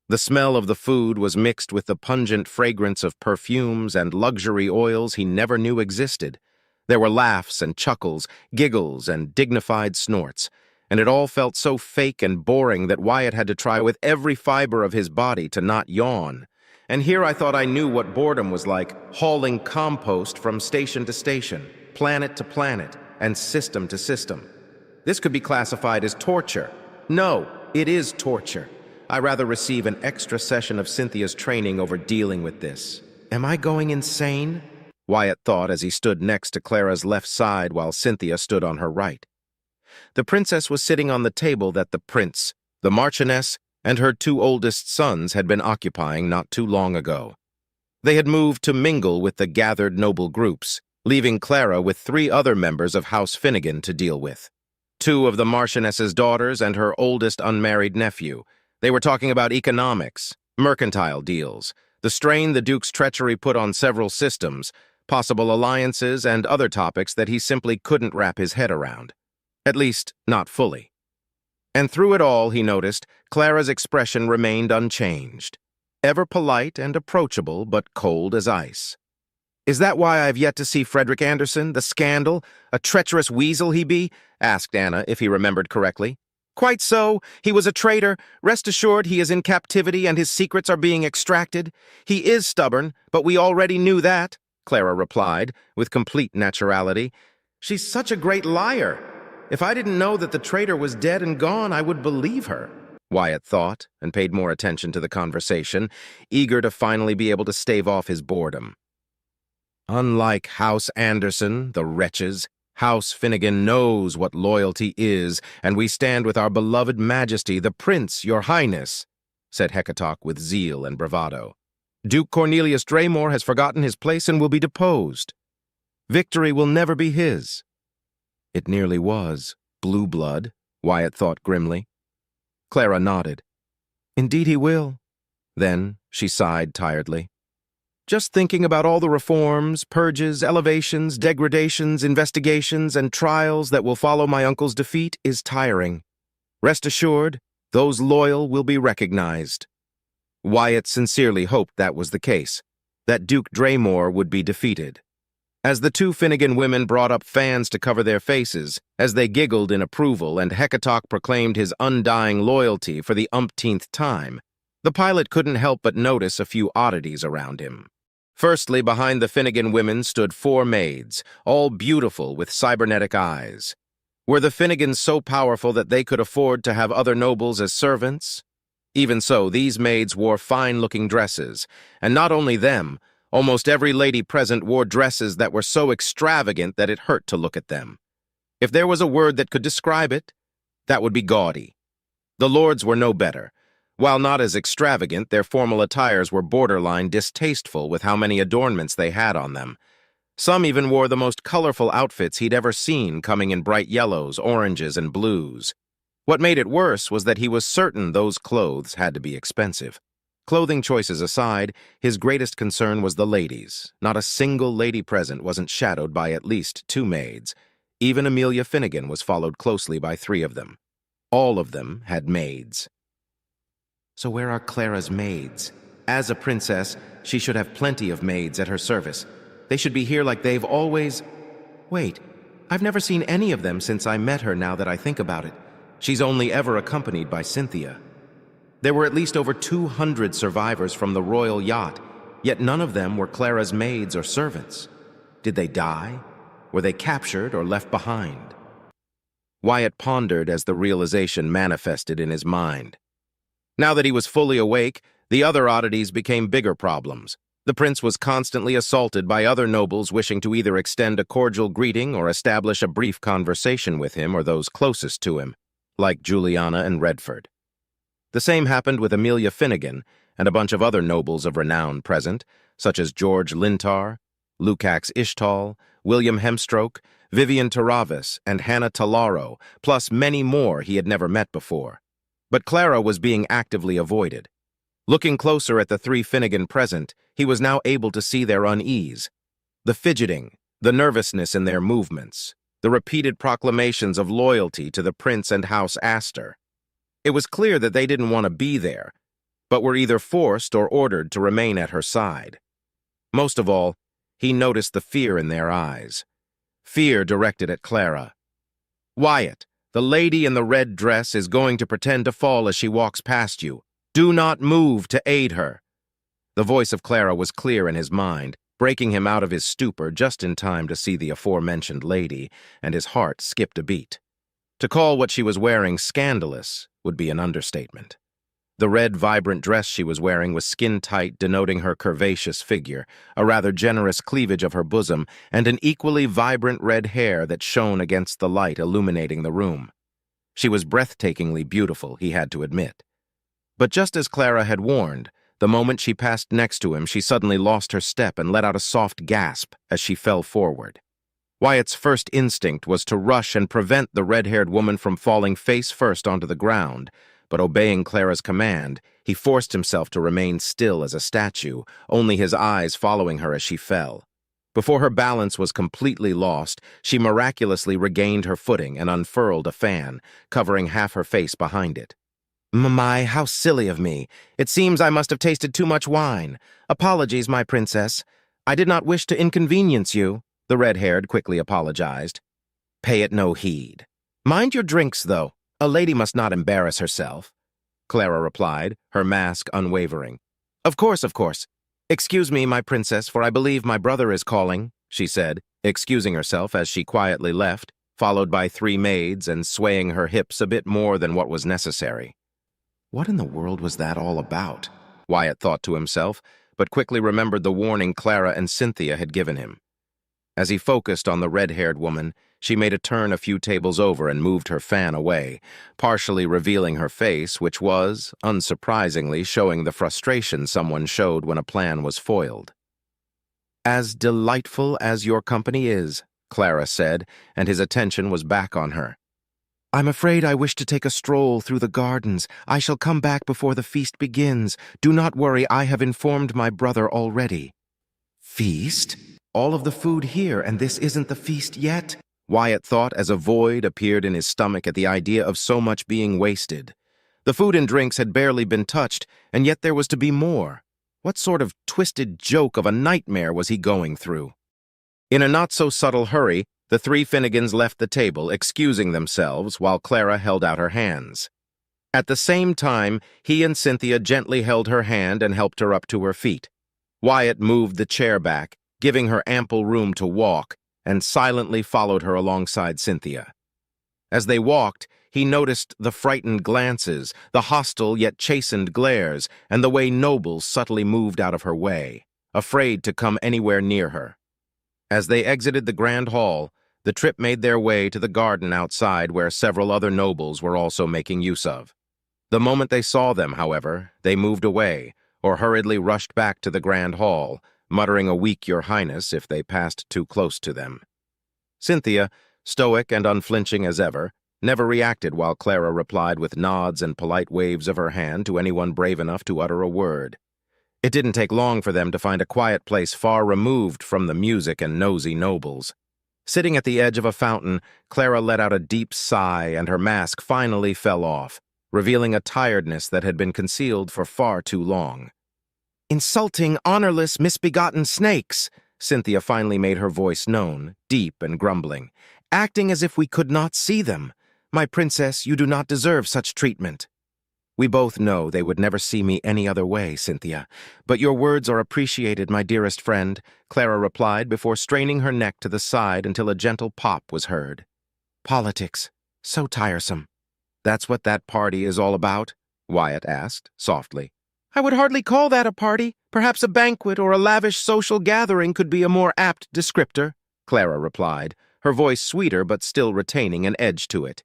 The smell of the food was mixed with the pungent fragrance of perfumes and luxury oils he never knew existed. There were laughs and chuckles, giggles and dignified snorts, and it all felt so fake and boring that Wyatt had to try with every fiber of his body to not yawn. And here I thought I knew what boredom was like, hauling compost from station to station, planet to planet, and system to system. This could be classified as torture. No, it is torture. I rather receive an extra session of Cynthia's training over dealing with this. Am I going insane? Wyatt thought as he stood next to Clara's left side while Cynthia stood on her right. The princess was sitting on the table that the prince, the Marchioness, and her 2 oldest sons had been occupying not too long ago. They had moved to mingle with the gathered noble groups, leaving Clara with 3 other members of House Finnegan to deal with. 2 of the Marchioness's daughters and her oldest unmarried nephew. They were talking about economics, mercantile deals, the strain the Duke's treachery put on several systems, possible alliances, and other topics that he simply couldn't wrap his head around. At least, not fully. And through it all, he noticed, Clara's expression remained unchanged. ever polite and approachable, but cold as ice. "Is that why I've yet to see Frederick Anderson, the scandal? A treacherous weasel he be?" asked Anna, if he remembered correctly. "Quite so. He was a traitor. Rest assured he is in captivity and his secrets are being extracted. He is stubborn, but we already knew that," Clara replied, with complete naturality. "She's such a great liar. If I didn't know that the traitor was dead and gone, I would believe her," Wyatt thought, and paid more attention to the conversation, eager to finally be able to stave off his boredom. "Unlike House Anderson, the wretches, House Finnegan knows what loyalty is, and we stand with our beloved Majesty, the Prince, your Highness," said Hecatock with zeal and bravado. "Duke Cornelius Draymore has forgotten his place and will be deposed. Victory will never be his." It nearly was. Blue blood, Wyatt thought grimly. Clara nodded. "Indeed he will." Then she sighed tiredly. "Just thinking about all the reforms, purges, elevations, degradations, investigations, and trials that will follow my uncle's defeat is tiring. Rest assured, those loyal will be recognized." Wyatt sincerely hoped that was the case, that Duke Draymore would be defeated. As the two Finnegan women brought up fans to cover their faces, as they giggled in approval and Hecatock proclaimed his undying loyalty for the umpteenth time, the pilot couldn't help but notice a few oddities around him. Firstly, behind the Finnegan women stood 4 maids, all beautiful with cybernetic eyes. Were the Finnegans so powerful that they could afford to have other nobles as servants? Even so, these maids wore fine-looking dresses, and not only them, almost every lady present wore dresses that were so extravagant that it hurt to look at them. If there was a word that could describe it, that would be gaudy. The lords were no better. While not as extravagant, their formal attires were borderline distasteful with how many adornments they had on them. Some even wore the most colorful outfits he'd ever seen, coming in bright yellows, oranges, and blues. What made it worse was that he was certain those clothes had to be expensive. Clothing choices aside, his greatest concern was the ladies. Not a single lady present wasn't shadowed by at least 2 maids. Even Amelia Finnegan was followed closely by 3 of them. All of them had maids. So where are Clara's maids? As a princess, she should have plenty of maids at her service. They should be here like they've always... Wait, I've never seen any of them since I met her now that I think about it. She's only ever accompanied by Cynthia. There were at least over 200 survivors from the royal yacht, yet none of them were Clara's maids or servants. Did they die? Were they captured or left behind? Wyatt pondered as the realization manifested in his mind. Now that he was fully awake, the other oddities became bigger problems. The prince was constantly assaulted by other nobles wishing to either extend a cordial greeting or establish a brief conversation with him or those closest to him, like Juliana and Redford. The same happened with Amelia Finnegan and a bunch of other nobles of renown present, such as George Lintar, Lukacs Ishtal, William Hemstroke, Vivian Taravis, and Hannah Talaro, plus many more he had never met before. But Clara was being actively avoided. Looking closer at the 3 Finnegan present, he was now able to see their unease. The fidgeting, the nervousness in their movements, the repeated proclamations of loyalty to the prince and House Astor. It was clear that they didn't want to be there, but were either forced or ordered to remain at her side. Most of all, he noticed the fear in their eyes. Fear directed at Clara. "Wyatt, the lady in the red dress is going to pretend to fall as she walks past you. Do not move to aid her." The voice of Clara was clear in his mind, breaking him out of his stupor just in time to see the aforementioned lady, and his heart skipped a beat. To call what she was wearing scandalous would be an understatement. The red, vibrant dress she was wearing was skin-tight, denoting her curvaceous figure, a rather generous cleavage of her bosom, and an equally vibrant red hair that shone against the light illuminating the room. She was breathtakingly beautiful, he had to admit. But just as Clara had warned, the moment she passed next to him, she suddenly lost her step and let out a soft gasp as she fell forward. Wyatt's first instinct was to rush and prevent the red-haired woman from falling face first onto the ground, but obeying Clara's command, he forced himself to remain still as a statue, only his eyes following her as she fell. Before her balance was completely lost, she miraculously regained her footing and unfurled a fan, covering half her face behind it. My, how silly of me. It seems I must have tasted too much wine. Apologies, my princess. I did not wish to inconvenience you, the red-haired quickly apologized. Pay it no heed. Mind your drinks, though. A lady must not embarrass herself, Clara replied, her mask unwavering. Of course, of course. Excuse me, my princess, for I believe my brother is calling, she said, excusing herself as she quietly left, followed by 3 maids and swaying her hips a bit more than what was necessary. What in the world was that all about? Wyatt thought to himself, but quickly remembered the warning Clara and Cynthia had given him. As he focused on the red-haired woman, she made a turn a few tables over and moved her fan away, partially revealing her face, which was, unsurprisingly, showing the frustration someone showed when a plan was foiled. As delightful as your company is, Clara said, and his attention was back on her. I'm afraid I wish to take a stroll through the gardens. I shall come back before the feast begins. Do not worry, I have informed my brother already. Feast? All of the food here, and this isn't the feast yet? Wyatt thought as a void appeared in his stomach at the idea of so much being wasted. The food and drinks had barely been touched, and yet there was to be more. What sort of twisted joke of a nightmare was he going through? In a not-so-subtle hurry, the 3 Finnegans left the table, excusing themselves while Clara held out her hands. At the same time, he and Cynthia gently held her hand and helped her up to her feet. Wyatt moved the chair back, giving her ample room to walk, and silently followed her alongside Cynthia. As they walked, he noticed the frightened glances, the hostile yet chastened glares, and the way nobles subtly moved out of her way, afraid to come anywhere near her. As they exited the grand hall, the trip made their way to the garden outside where several other nobles were also making use of. The moment they saw them, however, they moved away, or hurriedly rushed back to the grand hall, muttering a weak your highness if they passed too close to them. Cynthia, stoic and unflinching as ever, never reacted while Clara replied with nods and polite waves of her hand to anyone brave enough to utter a word. It didn't take long for them to find a quiet place far removed from the music and nosy nobles. Sitting at the edge of a fountain, Clara let out a deep sigh and her mask finally fell off, revealing a tiredness that had been concealed for far too long. Insulting, honorless, misbegotten snakes, Cynthia finally made her voice known, deep and grumbling, acting as if we could not see them. My princess, you do not deserve such treatment. We both know they would never see me any other way, Cynthia, but your words are appreciated, my dearest friend, Clara replied before straining her neck to the side until a gentle pop was heard. Politics. So tiresome. That's what that party is all about? Wyatt asked, softly. I would hardly call that a party. Perhaps a banquet or a lavish social gathering could be a more apt descriptor, Clara replied, her voice sweeter but still retaining an edge to it.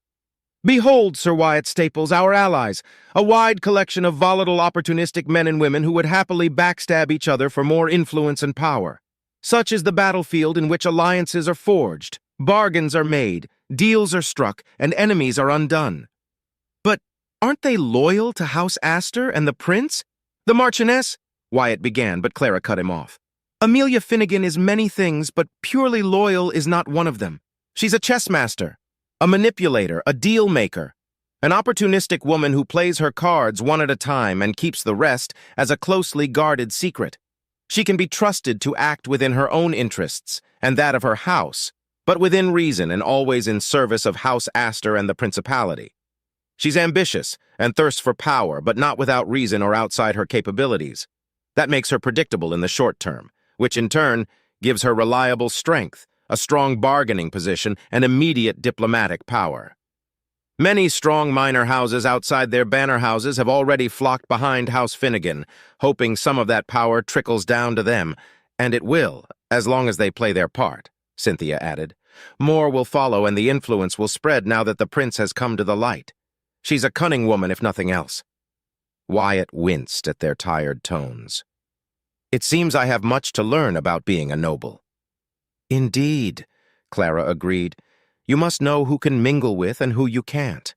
Behold, Sir Wyatt Staples, our allies, a wide collection of volatile, opportunistic men and women who would happily backstab each other for more influence and power. Such is the battlefield in which alliances are forged, bargains are made, deals are struck, and enemies are undone. But aren't they loyal to House Astor and the Prince? The Marchioness? Wyatt began, but Clara cut him off. Amelia Finnegan is many things, but purely loyal is not one of them. She's a chess master, a manipulator, a deal maker, an opportunistic woman who plays her cards one at a time and keeps the rest as a closely guarded secret. She can be trusted to act within her own interests and that of her house, but within reason and always in service of House Astor and the Principality. She's ambitious and thirsts for power, but not without reason or outside her capabilities. That makes her predictable in the short term, which in turn gives her reliable strength, a strong bargaining position, and immediate diplomatic power. Many strong minor houses outside their banner houses have already flocked behind House Finnegan, hoping some of that power trickles down to them, and it will, as long as they play their part, Cynthia added. More will follow and the influence will spread now that the prince has come to the light. She's a cunning woman, if nothing else. Wyatt winced at their tired tones. It seems I have much to learn about being a noble. Indeed, Clara agreed. You must know who can mingle with and who you can't,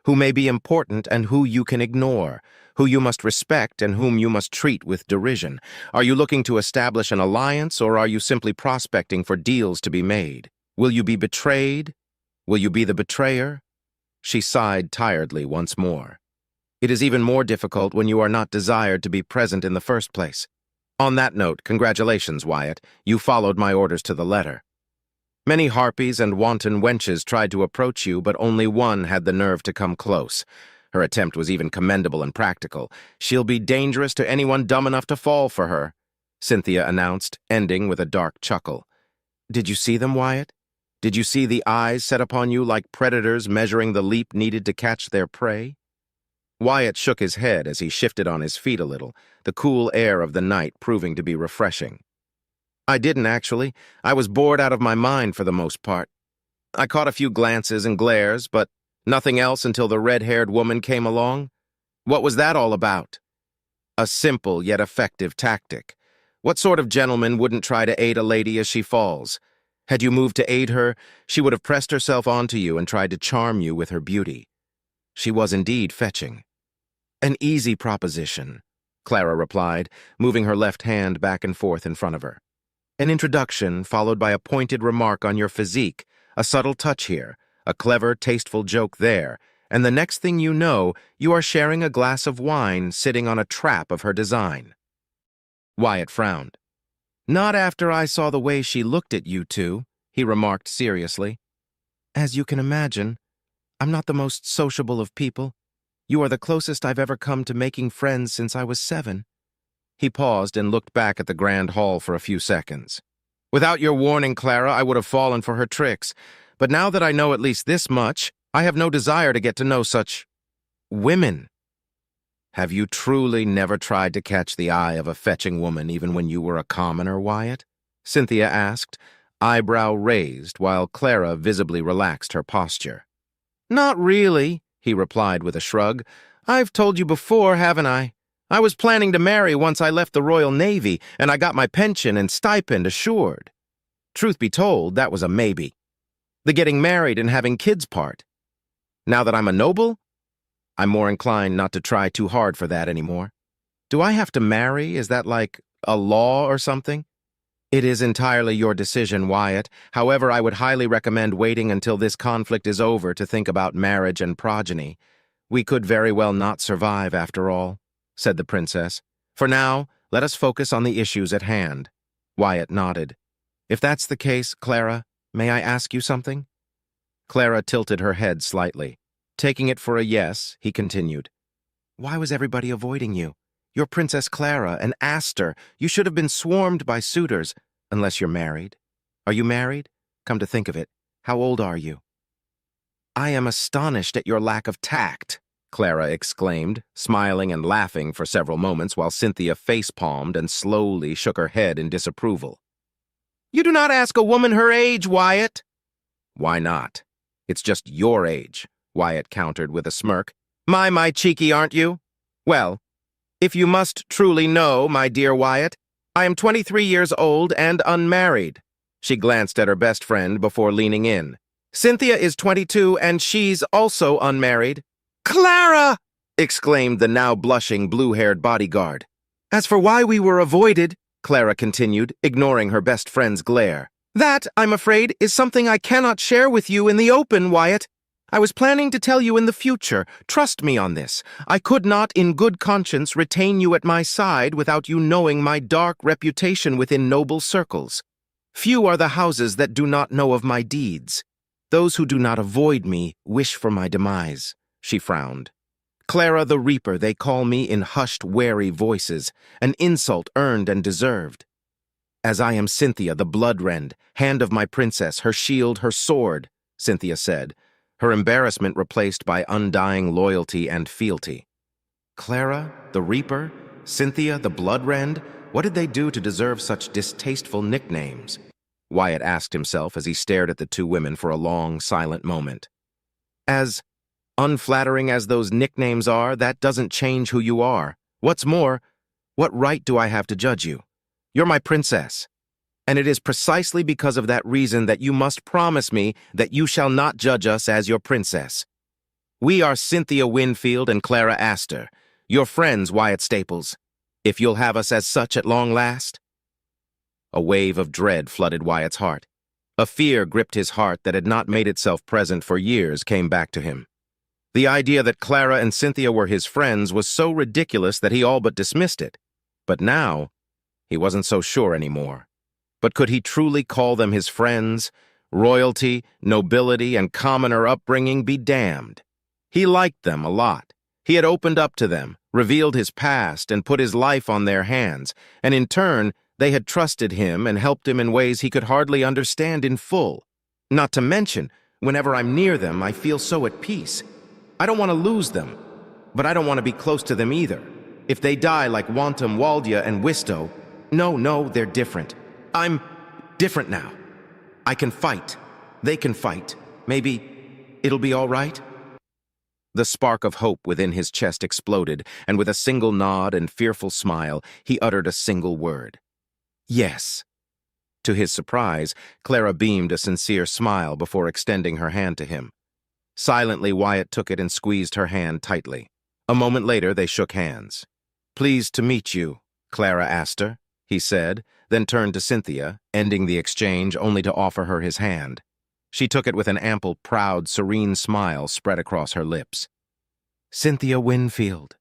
who may be important and who you can ignore, who you must respect and whom you must treat with derision. Are you looking to establish an alliance, or are you simply prospecting for deals to be made? Will you be betrayed? Will you be the betrayer? She sighed tiredly once more. It is even more difficult when you are not desired to be present in the first place. On that note, congratulations, Wyatt. You followed my orders to the letter. Many harpies and wanton wenches tried to approach you, but only one had the nerve to come close. Her attempt was even commendable and practical. She'll be dangerous to anyone dumb enough to fall for her, Cynthia announced, ending with a dark chuckle. Did you see them, Wyatt? Did you see the eyes set upon you like predators measuring the leap needed to catch their prey? Wyatt shook his head as he shifted on his feet a little, the cool air of the night proving to be refreshing. I didn't, actually. I was bored out of my mind for the most part. I caught a few glances and glares, but nothing else until the red-haired woman came along. What was that all about? A simple yet effective tactic. What sort of gentleman wouldn't try to aid a lady as she falls? Had you moved to aid her, she would have pressed herself onto you and tried to charm you with her beauty. She was indeed fetching. An easy proposition, Clara replied, moving her left hand back and forth in front of her. An introduction followed by a pointed remark on your physique, a subtle touch here, a clever, tasteful joke there, and the next thing you know, you are sharing a glass of wine sitting on a trap of her design. Wyatt frowned. Not after I saw the way she looked at you two, he remarked seriously. As you can imagine, I'm not the most sociable of people. You are the closest I've ever come to making friends since I was 7. He paused and looked back at the grand hall for a few seconds. Without your warning, Clara, I would have fallen for her tricks. But now that I know at least this much, I have no desire to get to know such women. Have you truly never tried to catch the eye of a fetching woman even when you were a commoner, Wyatt? Cynthia asked, eyebrow raised while Clara visibly relaxed her posture. Not really, he replied with a shrug. I've told you before, haven't I? I was planning to marry once I left the Royal Navy, and I got my pension and stipend assured. Truth be told, that was a maybe. The getting married and having kids part. Now that I'm a noble, I'm more inclined not to try too hard for that anymore. Do I have to marry? Is that like a law or something? It is entirely your decision, Wyatt. However, I would highly recommend waiting until this conflict is over to think about marriage and progeny. We could very well not survive, after all, said the princess. For now, let us focus on the issues at hand. Wyatt nodded. If that's the case, Clara, may I ask you something? Clara tilted her head slightly. Taking it for a yes, he continued. Why was everybody avoiding you? You're Princess Clara, an Aster. You should have been swarmed by suitors, unless you're married. Are you married? Come to think of it, how old are you? I am astonished at your lack of tact, Clara exclaimed, smiling and laughing for several moments while Cynthia face-palmed and slowly shook her head in disapproval. You do not ask a woman her age, Wyatt. Why not? It's just your age, Wyatt countered with a smirk. My cheeky, aren't you? Well, if you must truly know, my dear Wyatt, I am 23 years old and unmarried. She glanced at her best friend before leaning in. Cynthia is 22 and she's also unmarried. Clara! Exclaimed the now blushing blue-haired bodyguard. As for why we were avoided, Clara continued, ignoring her best friend's glare, that, I'm afraid, is something I cannot share with you in the open, Wyatt. I was planning to tell you in the future. Trust me on this. I could not, in good conscience, retain you at my side without you knowing my dark reputation within noble circles. Few are the houses that do not know of my deeds. Those who do not avoid me wish for my demise, she frowned. Clara the Reaper, they call me in hushed, wary voices, an insult earned and deserved. As I am Cynthia, the blood-rend, hand of my princess, her shield, her sword, Cynthia said, her embarrassment replaced by undying loyalty and fealty. Clara, the Reaper, Cynthia, the blood-rend, what did they do to deserve such distasteful nicknames? Wyatt asked himself as he stared at the two women for a long, silent moment. As unflattering as those nicknames are, that doesn't change who you are. What's more, what right do I have to judge you? You're my princess, and it is precisely because of that reason that you must promise me that you shall not judge us as your princess. We are Cynthia Winfield and Clara Astor, your friends, Wyatt Staples, if you'll have us as such at long last. A wave of dread flooded Wyatt's heart. A fear gripped his heart that had not made itself present for years came back to him. The idea that Clara and Cynthia were his friends was so ridiculous that he all but dismissed it. But now, he wasn't so sure anymore. But could he truly call them his friends? Royalty, nobility, and commoner upbringing be damned. He liked them a lot. He had opened up to them, revealed his past, and put his life on their hands, and in turn, they had trusted him and helped him in ways he could hardly understand in full. Not to mention, whenever I'm near them, I feel so at peace. I don't want to lose them, but I don't want to be close to them either. If they die like Wantum, Waldia, and Wisto, no, they're different. I'm different now. I can fight. They can fight. Maybe it'll be all right? The spark of hope within his chest exploded, and with a single nod and fearful smile, he uttered a single word. Yes. To his surprise, Clara beamed a sincere smile before extending her hand to him. Silently, Wyatt took it and squeezed her hand tightly. A moment later, they shook hands. "Pleased to meet you, Clara Astor," he said, then turned to Cynthia, ending the exchange only to offer her his hand. She took it with an ample, proud, serene smile spread across her lips. "Cynthia Winfield."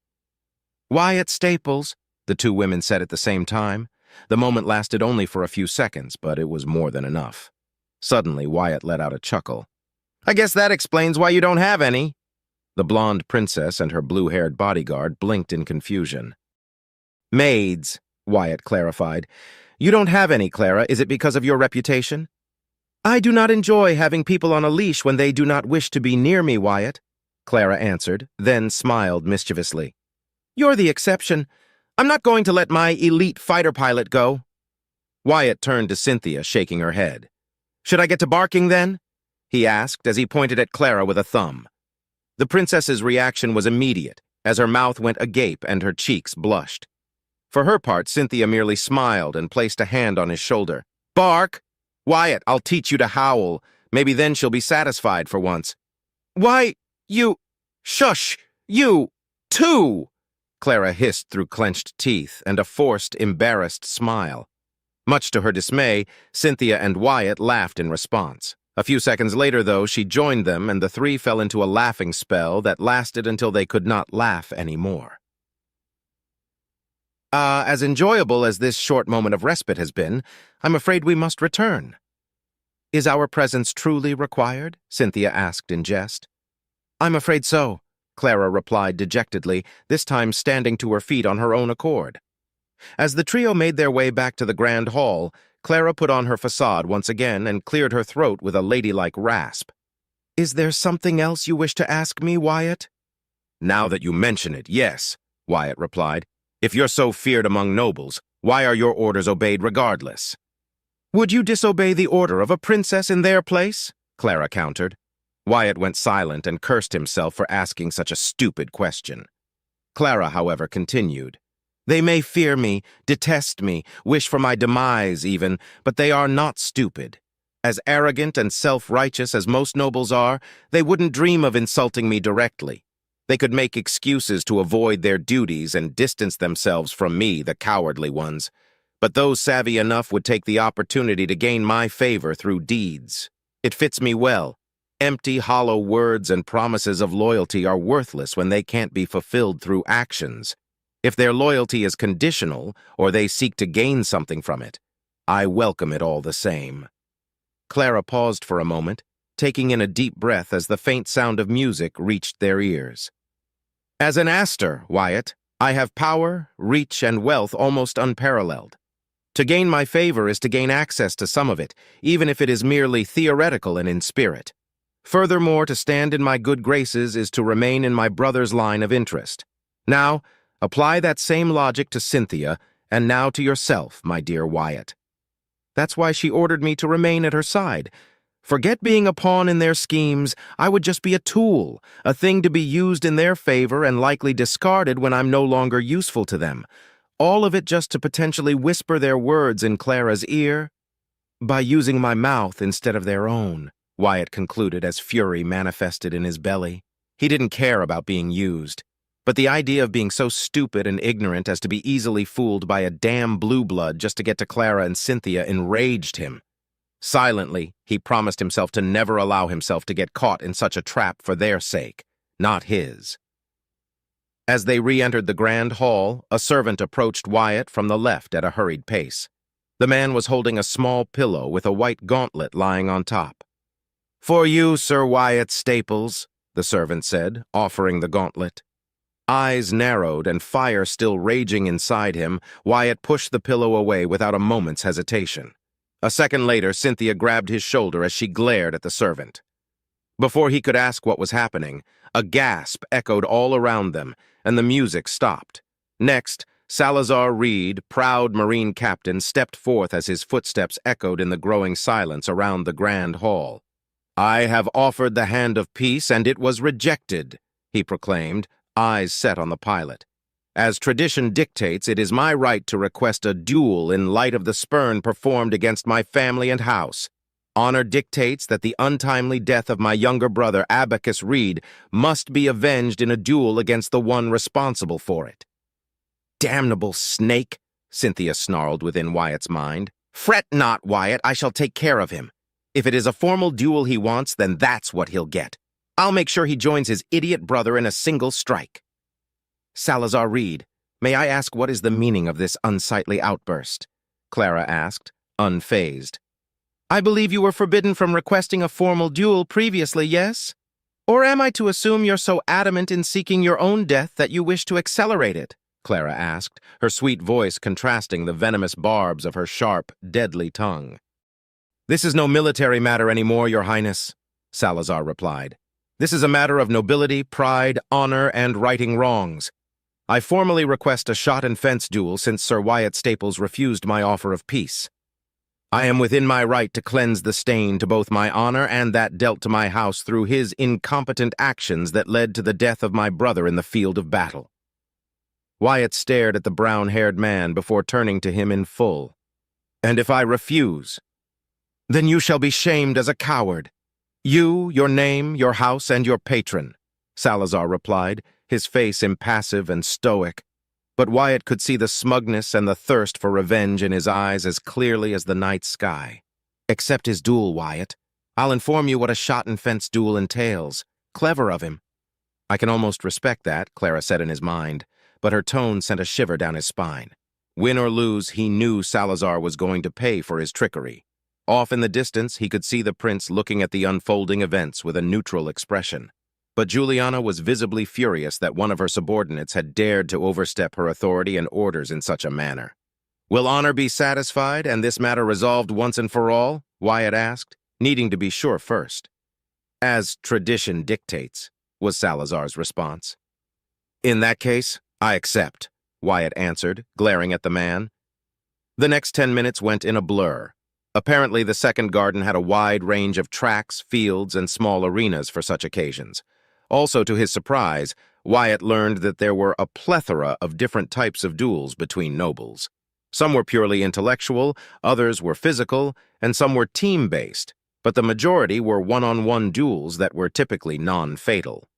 "Wyatt Staples," the two women said at the same time. The moment lasted only for a few seconds, but it was more than enough. Suddenly, Wyatt let out a chuckle. "I guess that explains why you don't have any." The blonde princess and her blue-haired bodyguard blinked in confusion. "Maids," Wyatt clarified. "You don't have any, Clara. Is it because of your reputation?" "I do not enjoy having people on a leash when they do not wish to be near me, Wyatt," Clara answered, then smiled mischievously. "You're the exception. I'm not going to let my elite fighter pilot go." Wyatt turned to Cynthia, shaking her head. "Should I get to barking, then?" he asked as he pointed at Clara with a thumb. The princess's reaction was immediate, as her mouth went agape and her cheeks blushed. For her part, Cynthia merely smiled and placed a hand on his shoulder. "Bark? Wyatt, I'll teach you to howl. Maybe then she'll be satisfied for once." "Why, you... Shush! You... too!" Clara hissed through clenched teeth and a forced, embarrassed smile. Much to her dismay, Cynthia and Wyatt laughed in response. A few seconds later, though, she joined them, and the three fell into a laughing spell that lasted until they could not laugh anymore. As enjoyable as this short moment of respite has been, I'm afraid we must return." "Is our presence truly required?" Cynthia asked in jest. "I'm afraid so," Clara replied dejectedly, this time standing to her feet on her own accord. As the trio made their way back to the grand hall, Clara put on her facade once again and cleared her throat with a ladylike rasp. "Is there something else you wish to ask me, Wyatt?" "Now that you mention it, yes," Wyatt replied. "If you're so feared among nobles, why are your orders obeyed regardless?" "Would you disobey the order of a princess in their place?" Clara countered. Wyatt went silent and cursed himself for asking such a stupid question. Clara, however, continued. "They may fear me, detest me, wish for my demise even, but they are not stupid. As arrogant and self-righteous as most nobles are, they wouldn't dream of insulting me directly. They could make excuses to avoid their duties and distance themselves from me, the cowardly ones. But those savvy enough would take the opportunity to gain my favor through deeds. It fits me well. Empty, hollow words and promises of loyalty are worthless when they can't be fulfilled through actions. If their loyalty is conditional, or they seek to gain something from it, I welcome it all the same." Clara paused for a moment, taking in a deep breath as the faint sound of music reached their ears. "As an Astor, Wyatt, I have power, reach, and wealth almost unparalleled. To gain my favor is to gain access to some of it, even if it is merely theoretical and in spirit. Furthermore, to stand in my good graces is to remain in my brother's line of interest. Now, apply that same logic to Cynthia, and now to yourself, my dear Wyatt. That's why she ordered me to remain at her side. Forget being a pawn in their schemes. I would just be a tool, a thing to be used in their favor and likely discarded when I'm no longer useful to them. All of it just to potentially whisper their words in Clara's ear, by using my mouth instead of their own," Wyatt concluded as fury manifested in his belly. He didn't care about being used. But the idea of being so stupid and ignorant as to be easily fooled by a damn blue blood just to get to Clara and Cynthia enraged him. Silently, he promised himself to never allow himself to get caught in such a trap for their sake. not his. As they re-entered the grand hall, a servant approached Wyatt from the left at a hurried pace. The man was holding a small pillow with a white gauntlet lying on top. "For you, Sir Wyatt Staples," the servant said, offering the gauntlet. Eyes narrowed and fire still raging inside him, Wyatt pushed the pillow away without a moment's hesitation. A second later, Cynthia grabbed his shoulder as she glared at the servant. Before he could ask what was happening, a gasp echoed all around them, and the music stopped. Next, Salazar Reed, proud Marine captain, stepped forth as his footsteps echoed in the growing silence around the grand hall. "I have offered the hand of peace, and it was rejected," he proclaimed, eyes set on the pilot. "As tradition dictates, it is my right to request a duel in light of the spurn performed against my family and house. Honor dictates that the untimely death of my younger brother, Abacus Reed, must be avenged in a duel against the one responsible for it." "Damnable snake," Cynthia snarled within Wyatt's mind. "Fret not, Wyatt, I shall take care of him. If it is a formal duel he wants, then that's what he'll get. I'll make sure he joins his idiot brother in a single strike." "Salazar Reed, may I ask what is the meaning of this unsightly outburst?" Clara asked, unfazed. "I believe you were forbidden from requesting a formal duel previously, yes? Or am I to assume you're so adamant in seeking your own death that you wish to accelerate it?" Clara asked, her sweet voice contrasting the venomous barbs of her sharp, deadly tongue. "This is no military matter anymore, Your Highness," Salazar replied. "This is a matter of nobility, pride, honor, and righting wrongs. I formally request a shot-and-fence duel since Sir Wyatt Staples refused my offer of peace. I am within my right to cleanse the stain to both my honor and that dealt to my house through his incompetent actions that led to the death of my brother in the field of battle." Wyatt stared at the brown-haired man before turning to him in full. "And if I refuse, then you shall be shamed as a coward. You, your name, your house, and your patron," Salazar replied, his face impassive and stoic. But Wyatt could see the smugness and the thirst for revenge in his eyes as clearly as the night sky. "Accept his duel, Wyatt. I'll inform you what a shot-and-fence duel entails. Clever of him." "I can almost respect that," Clara said in his mind, but her tone sent a shiver down his spine. Win or lose, he knew Salazar was going to pay for his trickery. Off in the distance, he could see the prince looking at the unfolding events with a neutral expression. But Juliana was visibly furious that one of her subordinates had dared to overstep her authority and orders in such a manner. "Will honor be satisfied and this matter resolved once and for all?" Wyatt asked, needing to be sure first. "As tradition dictates," was Salazar's response. "In that case, I accept," Wyatt answered, glaring at the man. The next 10 minutes went in a blur. Apparently, the second garden had a wide range of tracks, fields, and small arenas for such occasions. Also, to his surprise, Wyatt learned that there were a plethora of different types of duels between nobles. Some were purely intellectual, others were physical, and some were team-based, but the majority were one-on-one duels that were typically non-fatal.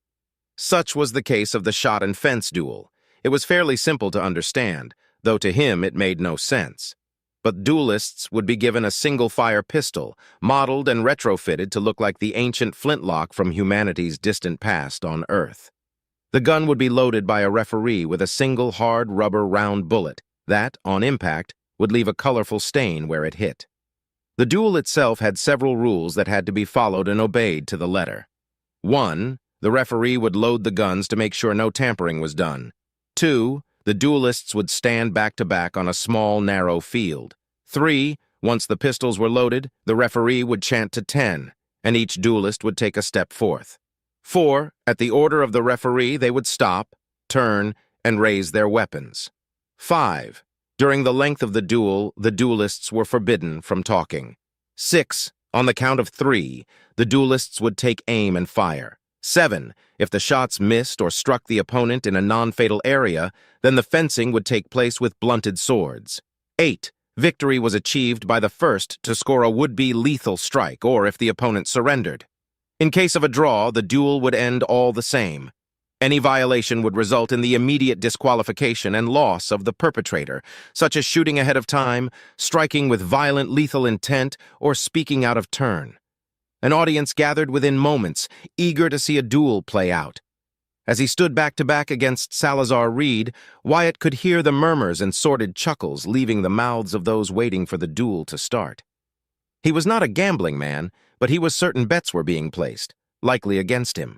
Such was the case of the shot-and-fence duel. It was fairly simple to understand, though to him it made no sense. But duelists would be given a single-fire pistol, modeled and retrofitted to look like the ancient flintlock from humanity's distant past on Earth. The gun would be loaded by a referee with a single hard rubber round bullet that, on impact, would leave a colorful stain where it hit. The duel itself had several rules that had to be followed and obeyed to the letter. 1. The referee would load the guns to make sure no tampering was done. 2. The duelists would stand back-to-back on a small, narrow field. 3. Once the pistols were loaded, the referee would chant to 10, and each duelist would take a step forth. 4. At the order of the referee, they would stop, turn, and raise their weapons. 5. During the length of the duel, the duelists were forbidden from talking. 6. On the count of 3, the duelists would take aim and fire. 7. If the shots missed or struck the opponent in a non-fatal area, then the fencing would take place with blunted swords. 8. Victory was achieved by the first to score a would-be lethal strike, or if the opponent surrendered. In case of a draw, the duel would end all the same. Any violation would result in the immediate disqualification and loss of the perpetrator, such as shooting ahead of time, striking with violent lethal intent, or speaking out of turn. An audience gathered within moments, eager to see a duel play out. As he stood back to back against Salazar Reed, Wyatt could hear the murmurs and sordid chuckles leaving the mouths of those waiting for the duel to start. He was not a gambling man, but he was certain bets were being placed, likely against him.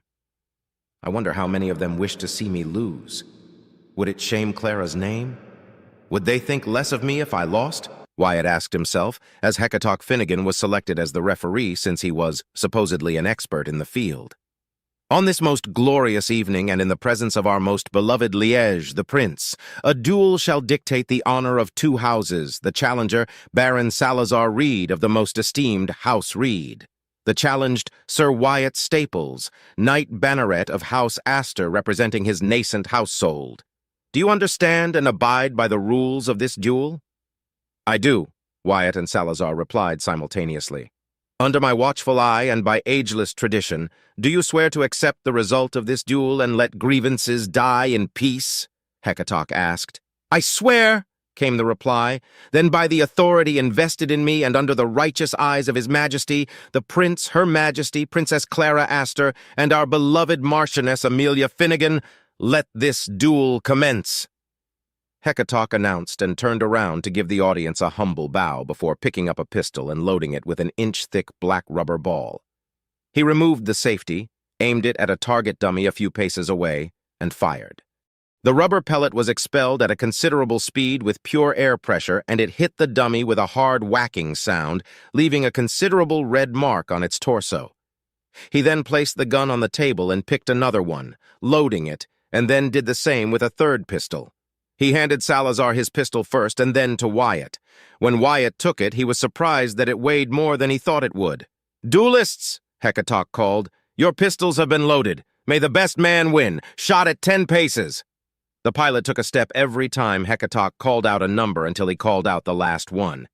I wonder how many of them wish to see me lose. Would it shame Clara's name? Would they think less of me if I lost? Wyatt asked himself, as Hecatock Finnegan was selected as the referee since he was supposedly an expert in the field. On this most glorious evening and in the presence of our most beloved Liege, the Prince, a duel shall dictate the honor of two houses, the challenger, Baron Salazar Reed of the most esteemed House Reed. The challenged Sir Wyatt Staples, Knight Banneret of House Astor representing his nascent household. Do you understand and abide by the rules of this duel? I do, Wyatt and Salazar replied simultaneously. Under my watchful eye and by ageless tradition, do you swear to accept the result of this duel and let grievances die in peace? Hecatock asked. I swear, came the reply. Then by the authority invested in me and under the righteous eyes of His Majesty, the Prince, Her Majesty, Princess Clara Astor, and our beloved Marchioness Amelia Finnegan, let this duel commence. Hecatock announced and turned around to give the audience a humble bow before picking up a pistol and loading it with an inch-thick black rubber ball. He removed the safety, aimed it at a target dummy a few paces away, and fired. The rubber pellet was expelled at a considerable speed with pure air pressure, and it hit the dummy with a hard whacking sound, leaving a considerable red mark on its torso. He then placed the gun on the table and picked another one, loading it, and then did the same with a third pistol. He handed Salazar his pistol first and then to Wyatt. When Wyatt took it, he was surprised that it weighed more than he thought it would. Duelists, Hecatock called, your pistols have been loaded. May the best man win. Shot at 10 paces. The pilot took a step every time Hecatock called out a number until he called out the last one.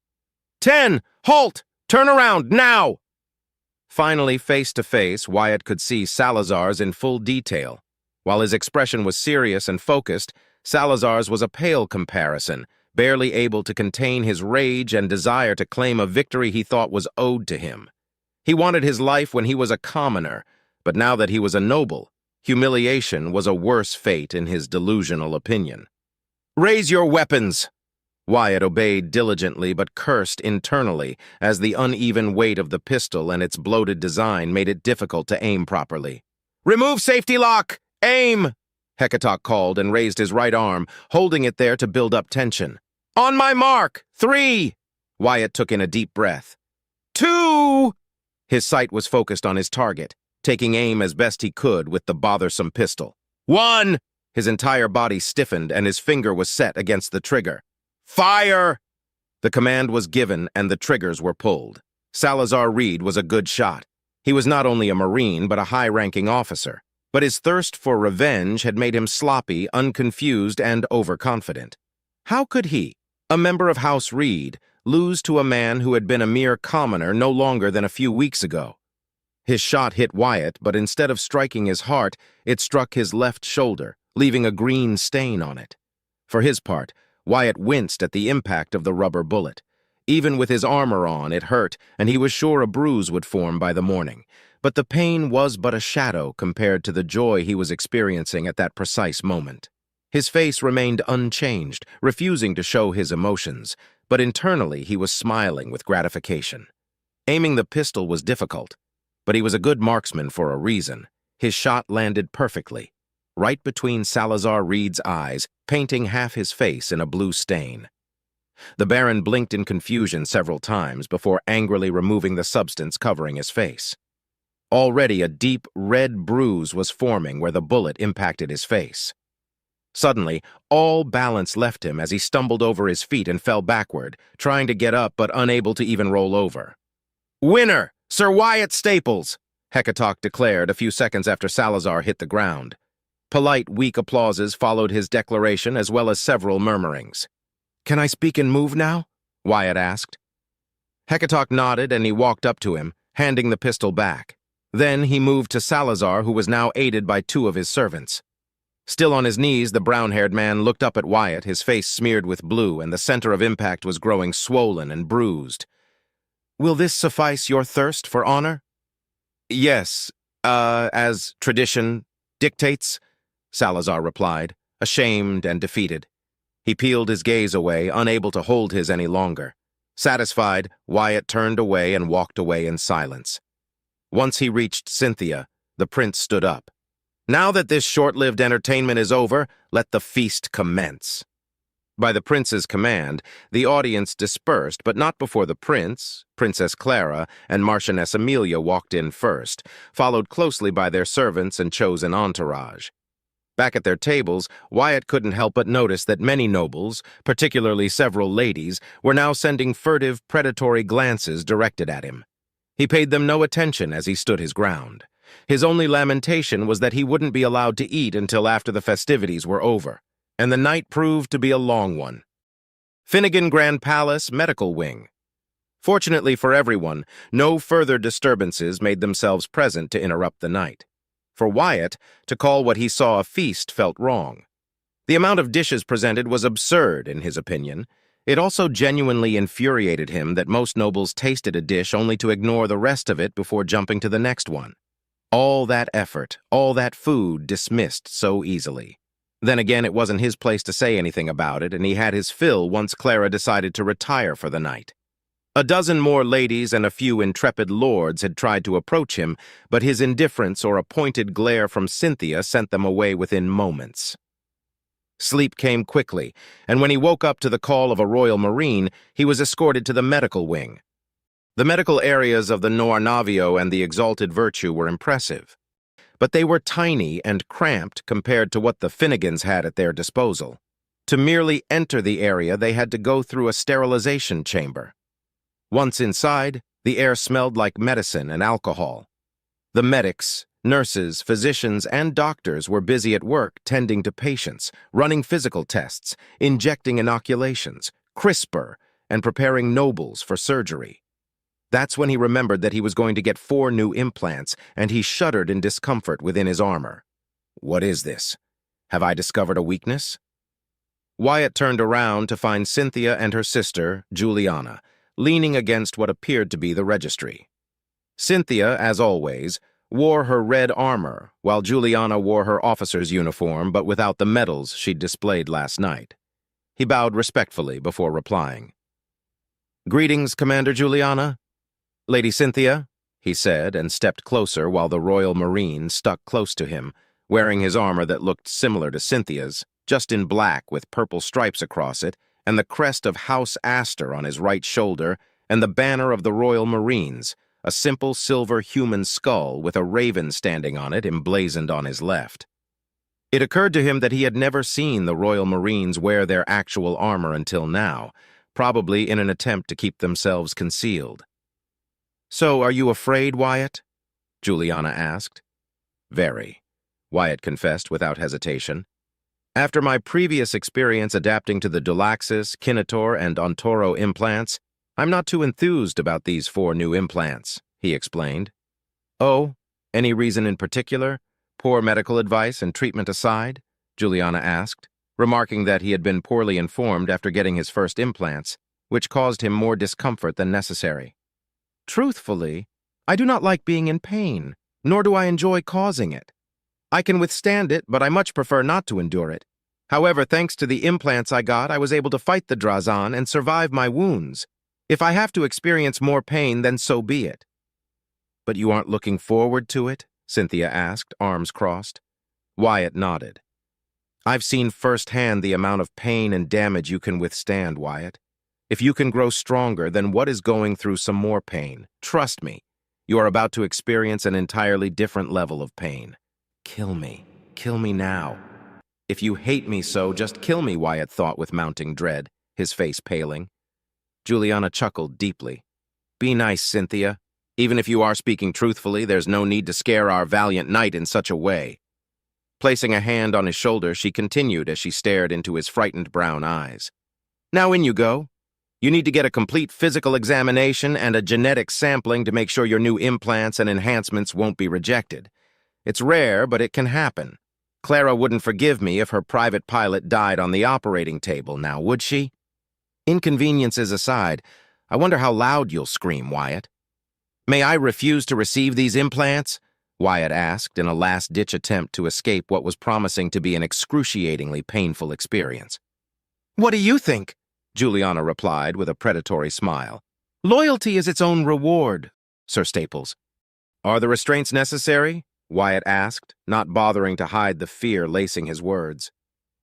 10! Halt! Turn around, now! Finally, face to face, Wyatt could see Salazar's in full detail. While his expression was serious and focused, Salazar's was a pale comparison, barely able to contain his rage and desire to claim a victory he thought was owed to him. He wanted his life when he was a commoner, but now that he was a noble, humiliation was a worse fate in his delusional opinion. Raise your weapons! Wyatt obeyed diligently but cursed internally as the uneven weight of the pistol and its bloated design made it difficult to aim properly. Remove safety lock! Aim! Hecatock called and raised his right arm, holding it there to build up tension. On my mark! 3! Wyatt took in a deep breath. 2! His sight was focused on his target, taking aim as best he could with the bothersome pistol. 1! His entire body stiffened and his finger was set against the trigger. Fire! The command was given and the triggers were pulled. Salazar Reed was a good shot. He was not only a Marine but a high-ranking officer. But his thirst for revenge had made him sloppy, unconfused, and overconfident. How could he, a member of House Reed, lose to a man who had been a mere commoner no longer than a few weeks ago? His shot hit Wyatt, but instead of striking his heart, it struck his left shoulder, leaving a green stain on it. For his part, Wyatt winced at the impact of the rubber bullet. Even with his armor on, it hurt, and he was sure a bruise would form by the morning. But the pain was but a shadow compared to the joy he was experiencing at that precise moment. His face remained unchanged, refusing to show his emotions, but internally he was smiling with gratification. Aiming the pistol was difficult, but he was a good marksman for a reason. His shot landed perfectly, right between Salazar Reed's eyes, painting half his face in a blue stain. The Baron blinked in confusion several times before angrily removing the substance covering his face. Already a deep red bruise was forming where the bullet impacted his face. Suddenly, all balance left him as he stumbled over his feet and fell backward, trying to get up but unable to even roll over. Winner, Sir Wyatt Staples, Hecatock declared a few seconds after Salazar hit the ground. Polite, weak applauses followed his declaration as well as several murmurings. Can I speak and move now? Wyatt asked. Hecatock nodded and he walked up to him, handing the pistol back. Then he moved to Salazar, who was now aided by 2 of his servants. Still on his knees, the brown-haired man looked up at Wyatt, his face smeared with blue, and the center of impact was growing swollen and bruised. Will this suffice your thirst for honor? Yes, as tradition dictates, Salazar replied, ashamed and defeated. He peeled his gaze away, unable to hold his any longer. Satisfied, Wyatt turned away and walked away in silence. Once he reached Cynthia, the prince stood up. Now that this short-lived entertainment is over, let the feast commence. By the prince's command, the audience dispersed, but not before the prince, Princess Clara, and Marchioness Amelia walked in first, followed closely by their servants and chosen entourage. Back at their tables, Wyatt couldn't help but notice that many nobles, particularly several ladies, were now sending furtive, predatory glances directed at him. He paid them no attention as he stood his ground. His only lamentation was that he wouldn't be allowed to eat until after the festivities were over, and the night proved to be a long one. Finnegan Grand Palace Medical Wing. Fortunately for everyone, no further disturbances made themselves present to interrupt the night. For Wyatt, to call what he saw a feast felt wrong. The amount of dishes presented was absurd, in his opinion. It also genuinely infuriated him that most nobles tasted a dish only to ignore the rest of it before jumping to the next one. All that effort, all that food dismissed so easily. Then again, it wasn't his place to say anything about it, and he had his fill once Clara decided to retire for the night. A dozen more ladies and a few intrepid lords had tried to approach him, but his indifference or a pointed glare from Cynthia sent them away within moments. Sleep came quickly, and when he woke up to the call of a royal marine, he was escorted to the medical wing. The medical areas of the Noirnavio and the Exalted Virtue were impressive, but they were tiny and cramped compared to what the Finnegans had at their disposal. To merely enter the area, they had to go through a sterilization chamber. Once inside, the air smelled like medicine and alcohol. The medics, nurses, physicians, and doctors were busy at work tending to patients, running physical tests, injecting inoculations, CRISPR, and preparing nobles for surgery. That's when he remembered that he was going to get 4 new implants, and he shuddered in discomfort within his armor. What is this? Have I discovered a weakness? Wyatt turned around to find Cynthia and her sister, Juliana, leaning against what appeared to be the registry. Cynthia, as always, wore her red armor, while Juliana wore her officer's uniform but without the medals she'd displayed last night. He bowed respectfully before replying. "Greetings, Commander Juliana." "Lady Cynthia," he said, and stepped closer while the Royal Marine stuck close to him, wearing his armor that looked similar to Cynthia's, just in black with purple stripes across it, and the crest of House Astor on his right shoulder, and the banner of the Royal Marines, a simple silver human skull with a raven standing on it emblazoned on his left. It occurred to him that he had never seen the Royal Marines wear their actual armor until now, probably in an attempt to keep themselves concealed. "So, are you afraid, Wyatt?" Juliana asked. "Very," Wyatt confessed without hesitation. "After my previous experience adapting to the Dulaxis, Kinator, and Ontoro implants, I'm not too enthused about these 4 new implants," he explained. "Oh, any reason in particular? Poor medical advice and treatment aside?" Juliana asked, remarking that he had been poorly informed after getting his first implants, which caused him more discomfort than necessary. "Truthfully, I do not like being in pain, nor do I enjoy causing it. I can withstand it, but I much prefer not to endure it. However, thanks to the implants I got, I was able to fight the Drazan and survive my wounds. If I have to experience more pain, then so be it." "But you aren't looking forward to it?" Cynthia asked, arms crossed. Wyatt nodded. "I've seen firsthand the amount of pain and damage you can withstand, Wyatt. If you can grow stronger, then what is going through some more pain? Trust me, you are about to experience an entirely different level of pain. Kill me. Kill me now. If you hate me so, just kill me," Wyatt thought with mounting dread, his face paling. Juliana chuckled deeply. "Be nice, Cynthia. Even if you are speaking truthfully, there's no need to scare our valiant knight in such a way." Placing a hand on his shoulder, she continued as she stared into his frightened brown eyes. "Now in you go. You need to get a complete physical examination and a genetic sampling to make sure your new implants and enhancements won't be rejected. It's rare, but it can happen. Clara wouldn't forgive me if her private pilot died on the operating table, now would she? Inconveniences aside, I wonder how loud you'll scream, Wyatt. May I refuse to receive these implants? Wyatt asked in a last-ditch attempt to escape what was promising to be an excruciatingly painful experience. "What do you think?" Juliana replied with a predatory smile. "Loyalty is its own reward, Sir Staples." "Are the restraints necessary?" Wyatt asked, not bothering to hide the fear lacing his words.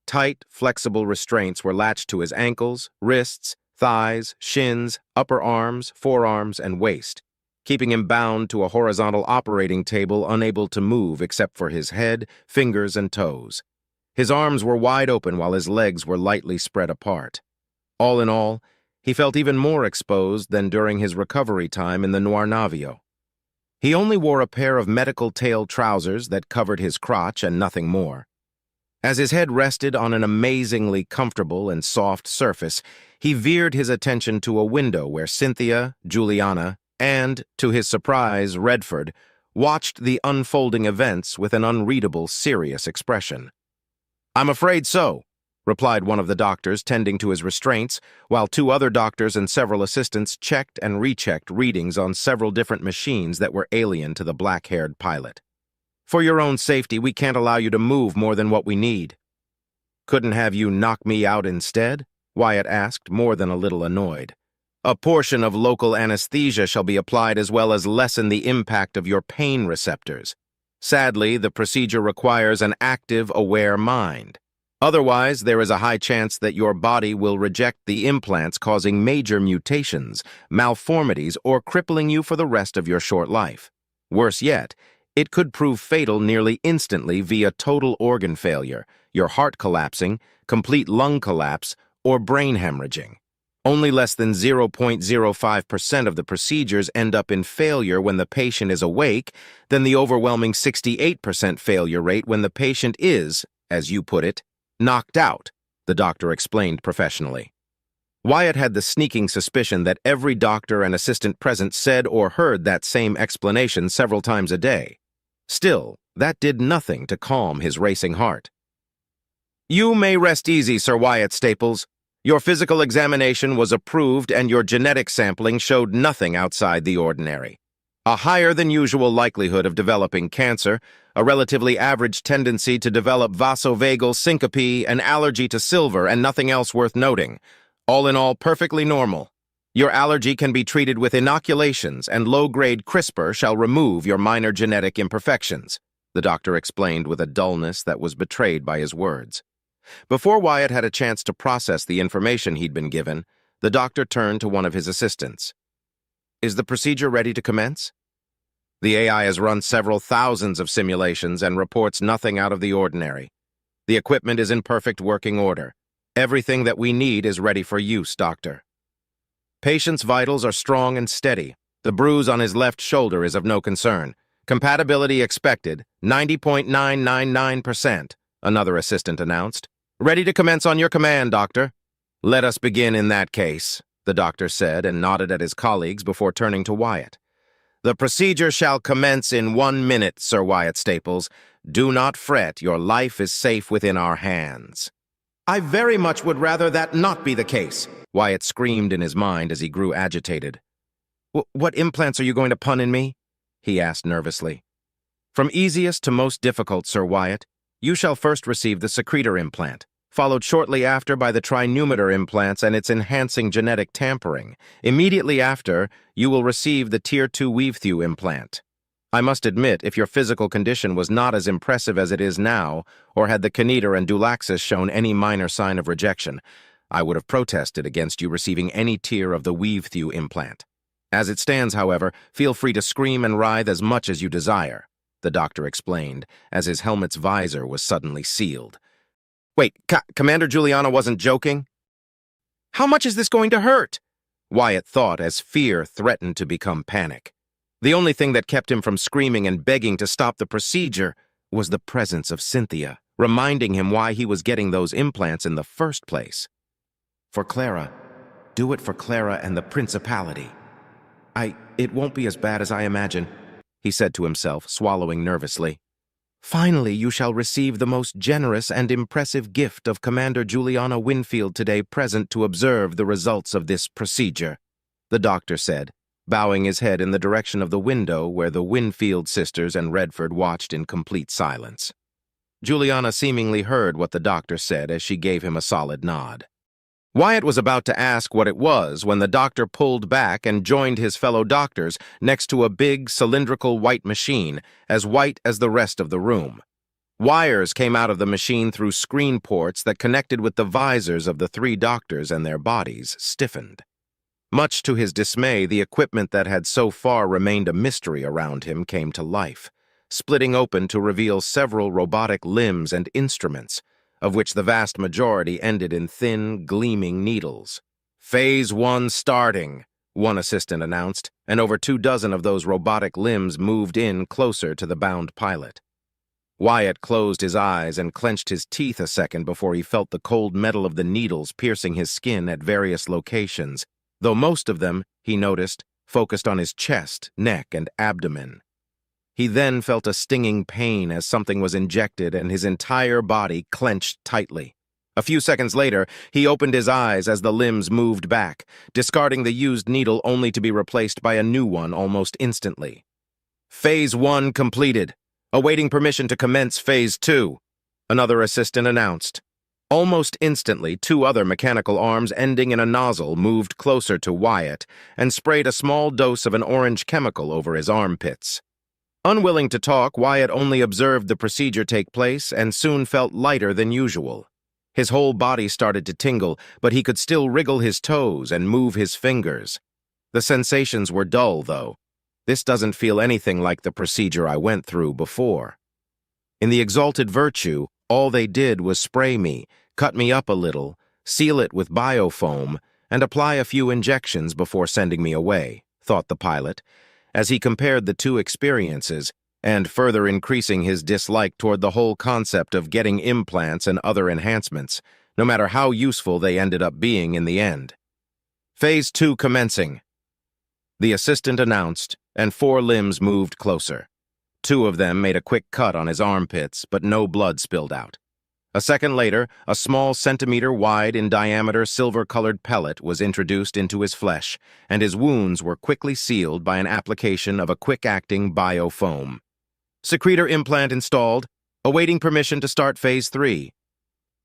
Tight, flexible restraints were latched to his ankles, wrists, thighs, shins, upper arms, forearms, and waist, keeping him bound to a horizontal operating table, unable to move except for his head, fingers, and toes. His arms were wide open while his legs were lightly spread apart. All in all, he felt even more exposed than during his recovery time in the Noir Navio. He only wore a pair of medical tail trousers that covered his crotch and nothing more. As his head rested on an amazingly comfortable and soft surface, he veered his attention to a window where Cynthia, Juliana, and, to his surprise, Redford, watched the unfolding events with an unreadable, serious expression. "I'm afraid so," replied one of the doctors tending to his restraints, while two other doctors and several assistants checked and rechecked readings on several different machines that were alien to the black-haired pilot. "For your own safety, we can't allow you to move more than what we need." "Couldn't have you knock me out instead?" Wyatt asked, more than a little annoyed. "A portion of local anesthesia shall be applied as well as lessen the impact of your pain receptors. Sadly, the procedure requires an active, aware mind. Otherwise, there is a high chance that your body will reject the implants, causing major mutations, malformities, or crippling you for the rest of your short life. Worse yet, it could prove fatal nearly instantly via total organ failure, your heart collapsing, complete lung collapse, or brain hemorrhaging. Only less than 0.05% of the procedures end up in failure when the patient is awake, than the overwhelming 68% failure rate when the patient is, as you put it, knocked out, the doctor explained professionally. Wyatt had the sneaking suspicion that every doctor and assistant present said or heard that same explanation several times a day. Still, that did nothing to calm his racing heart. "You may rest easy, Sir Wyatt Staples. Your physical examination was approved and your genetic sampling showed nothing outside the ordinary. A higher than usual likelihood of developing cancer, a relatively average tendency to develop vasovagal syncope, an allergy to silver, and nothing else worth noting. All in all, perfectly normal. Your allergy can be treated with inoculations, and low-grade CRISPR shall remove your minor genetic imperfections," the doctor explained with a dullness that was betrayed by his words. Before Wyatt had a chance to process the information he'd been given, the doctor turned to one of his assistants. "Is the procedure ready to commence?" "The AI has run several thousands of simulations and reports nothing out of the ordinary. The equipment is in perfect working order. Everything that we need is ready for use, Doctor." "Patient's vitals are strong and steady. The bruise on his left shoulder is of no concern. Compatibility expected, 90.999%, another assistant announced. "Ready to commence on your command, Doctor." "Let us begin in that case," the doctor said and nodded at his colleagues before turning to Wyatt. "The procedure shall commence in 1 minute, Sir Wyatt Staples. Do not fret, your life is safe within our hands." "I very much would rather that not be the case," Wyatt screamed in his mind as he grew agitated. What implants are you going to pun in me?" he asked nervously. "From easiest to most difficult, Sir Wyatt. You shall first receive the secretor implant, followed shortly after by the trinumeter implants and its enhancing genetic tampering. Immediately after, you will receive the Tier 2 Weave-Thew implant. I must admit, if your physical condition was not as impressive as it is now, or had the kinetor and dulaxis shown any minor sign of rejection, I would have protested against you receiving any tier of the Weave-Thew implant. As it stands, however, feel free to scream and writhe as much as you desire," the doctor explained, as his helmet's visor was suddenly sealed. "Wait, Commander Juliana wasn't joking?" "How much is this going to hurt?" Wyatt thought as fear threatened to become panic. The only thing that kept him from screaming and begging to stop the procedure was the presence of Cynthia, reminding him why he was getting those implants in the first place. "For Clara. Do it for Clara and the Principality. It won't be as bad as I imagine," he said to himself, swallowing nervously. "Finally, you shall receive the most generous and impressive gift of Commander Juliana Winfield today present to observe the results of this procedure," the doctor said, bowing his head in the direction of the window where the Winfield sisters and Redford watched in complete silence. Juliana seemingly heard what the doctor said as she gave him a solid nod. Wyatt was about to ask what it was when the doctor pulled back and joined his fellow doctors next to a big, cylindrical white machine, as white as the rest of the room. Wires came out of the machine through screen ports that connected with the visors of the three doctors, and their bodies stiffened. Much to his dismay, the equipment that had so far remained a mystery around him came to life, splitting open to reveal several robotic limbs and instruments, of which the vast majority ended in thin, gleaming needles. "Phase 1 starting," one assistant announced, and over 24 of those robotic limbs moved in closer to the bound pilot. Wyatt closed his eyes and clenched his teeth a second before he felt the cold metal of the needles piercing his skin at various locations, though most of them, he noticed, focused on his chest, neck, and abdomen. He then felt a stinging pain as something was injected and his entire body clenched tightly. A few seconds later, he opened his eyes as the limbs moved back, discarding the used needle only to be replaced by a new one almost instantly. "Phase 1 completed. Awaiting permission to commence Phase 2, another assistant announced. Almost instantly, 2 other mechanical arms ending in a nozzle moved closer to Wyatt and sprayed a small dose of an orange chemical over his armpits. Unwilling to talk, Wyatt only observed the procedure take place and soon felt lighter than usual. His whole body started to tingle, but he could still wriggle his toes and move his fingers. The sensations were dull, though. "This doesn't feel anything like the procedure I went through before." In the exalted virtue, all they did was spray me, cut me up a little, seal it with biofoam, and apply a few injections before sending me away, thought the pilot, as he compared the two experiences, and further increasing his dislike toward the whole concept of getting implants and other enhancements, no matter how useful they ended up being in the end. "Phase 2 commencing," the assistant announced, and 4 limbs moved closer. 2 of them made a quick cut on his armpits, but no blood spilled out. A second later, a small centimeter-wide in diameter silver-colored pellet was introduced into his flesh, and his wounds were quickly sealed by an application of a quick-acting biofoam. "Secretor implant installed, awaiting permission to start Phase 3.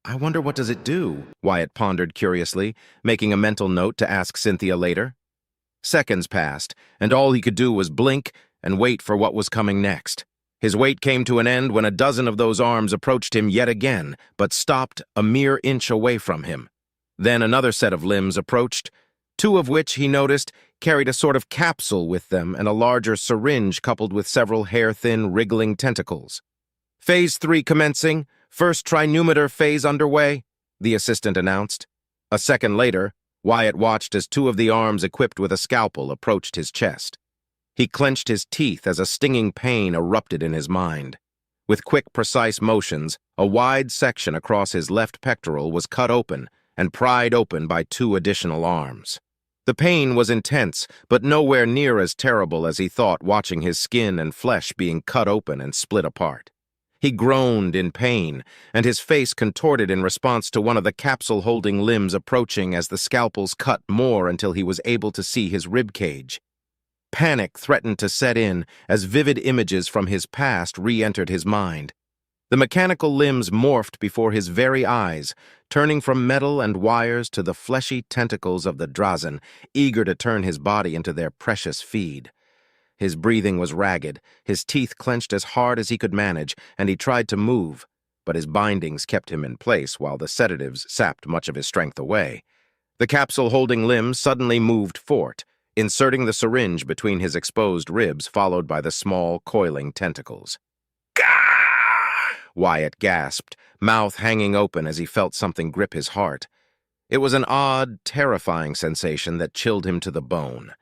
"I wonder what does it do?" Wyatt pondered curiously, making a mental note to ask Cynthia later. Seconds passed, and all he could do was blink and wait for what was coming next. His wait came to an end when a dozen of those arms approached him yet again, but stopped a mere inch away from him. Then another set of limbs approached, 2 of which, he noticed, carried a sort of capsule with them and a larger syringe coupled with several hair-thin, wriggling tentacles. "Phase 3 commencing, first trinumeter phase underway," the assistant announced. A second later, Wyatt watched as 2 of the arms equipped with a scalpel approached his chest. He clenched his teeth as a stinging pain erupted in his mind. With quick, precise motions, a wide section across his left pectoral was cut open and pried open by 2 additional arms. The pain was intense, but nowhere near as terrible as he thought watching his skin and flesh being cut open and split apart. He groaned in pain, and his face contorted in response to one of the capsule-holding limbs approaching as the scalpels cut more until he was able to see his ribcage. Panic threatened to set in as vivid images from his past re-entered his mind. The mechanical limbs morphed before his very eyes, turning from metal and wires to the fleshy tentacles of the Drazen, eager to turn his body into their precious feed. His breathing was ragged, his teeth clenched as hard as he could manage, and he tried to move, but his bindings kept him in place while the sedatives sapped much of his strength away. The capsule-holding limbs suddenly moved forth, inserting the syringe between his exposed ribs, followed by the small, coiling tentacles. "Gah!" Wyatt gasped, mouth hanging open as he felt something grip his heart. It was an odd, terrifying sensation that chilled him to the bone.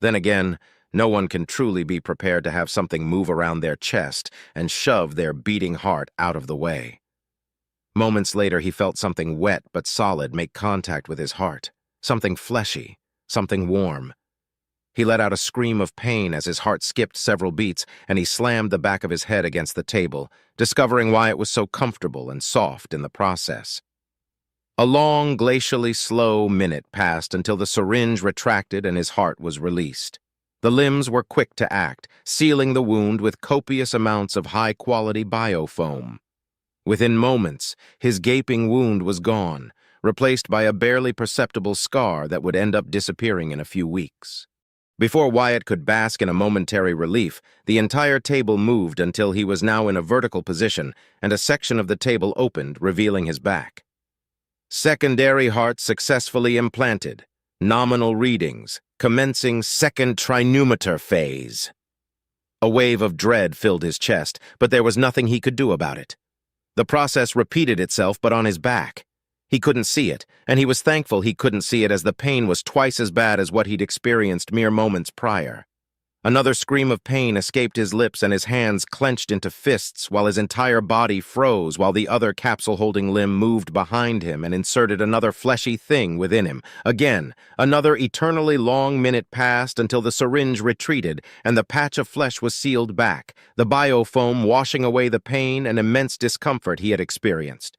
Then again, no one can truly be prepared to have something move around their chest and shove their beating heart out of the way. Moments later, he felt something wet but solid make contact with his heart, something fleshy, something warm. He let out a scream of pain as his heart skipped several beats, and he slammed the back of his head against the table, discovering why it was so comfortable and soft in the process. A long, glacially slow minute passed until the syringe retracted and his heart was released. The limbs were quick to act, sealing the wound with copious amounts of high-quality biofoam. Within moments, his gaping wound was gone, replaced by a barely perceptible scar that would end up disappearing in a few weeks. Before Wyatt could bask in a momentary relief, the entire table moved until he was now in a vertical position, and a section of the table opened, revealing his back. Secondary heart successfully implanted. Nominal readings. Commencing second trinumeter phase. A wave of dread filled his chest, but there was nothing he could do about it. The process repeated itself, but on his back. He couldn't see it, and he was thankful he couldn't see it as the pain was twice as bad as what he'd experienced mere moments prior. Another scream of pain escaped his lips and his hands clenched into fists while his entire body froze while the other capsule-holding limb moved behind him and inserted another fleshy thing within him. Again, another eternally long minute passed until the syringe retreated and the patch of flesh was sealed back, the biofoam washing away the pain and immense discomfort he had experienced.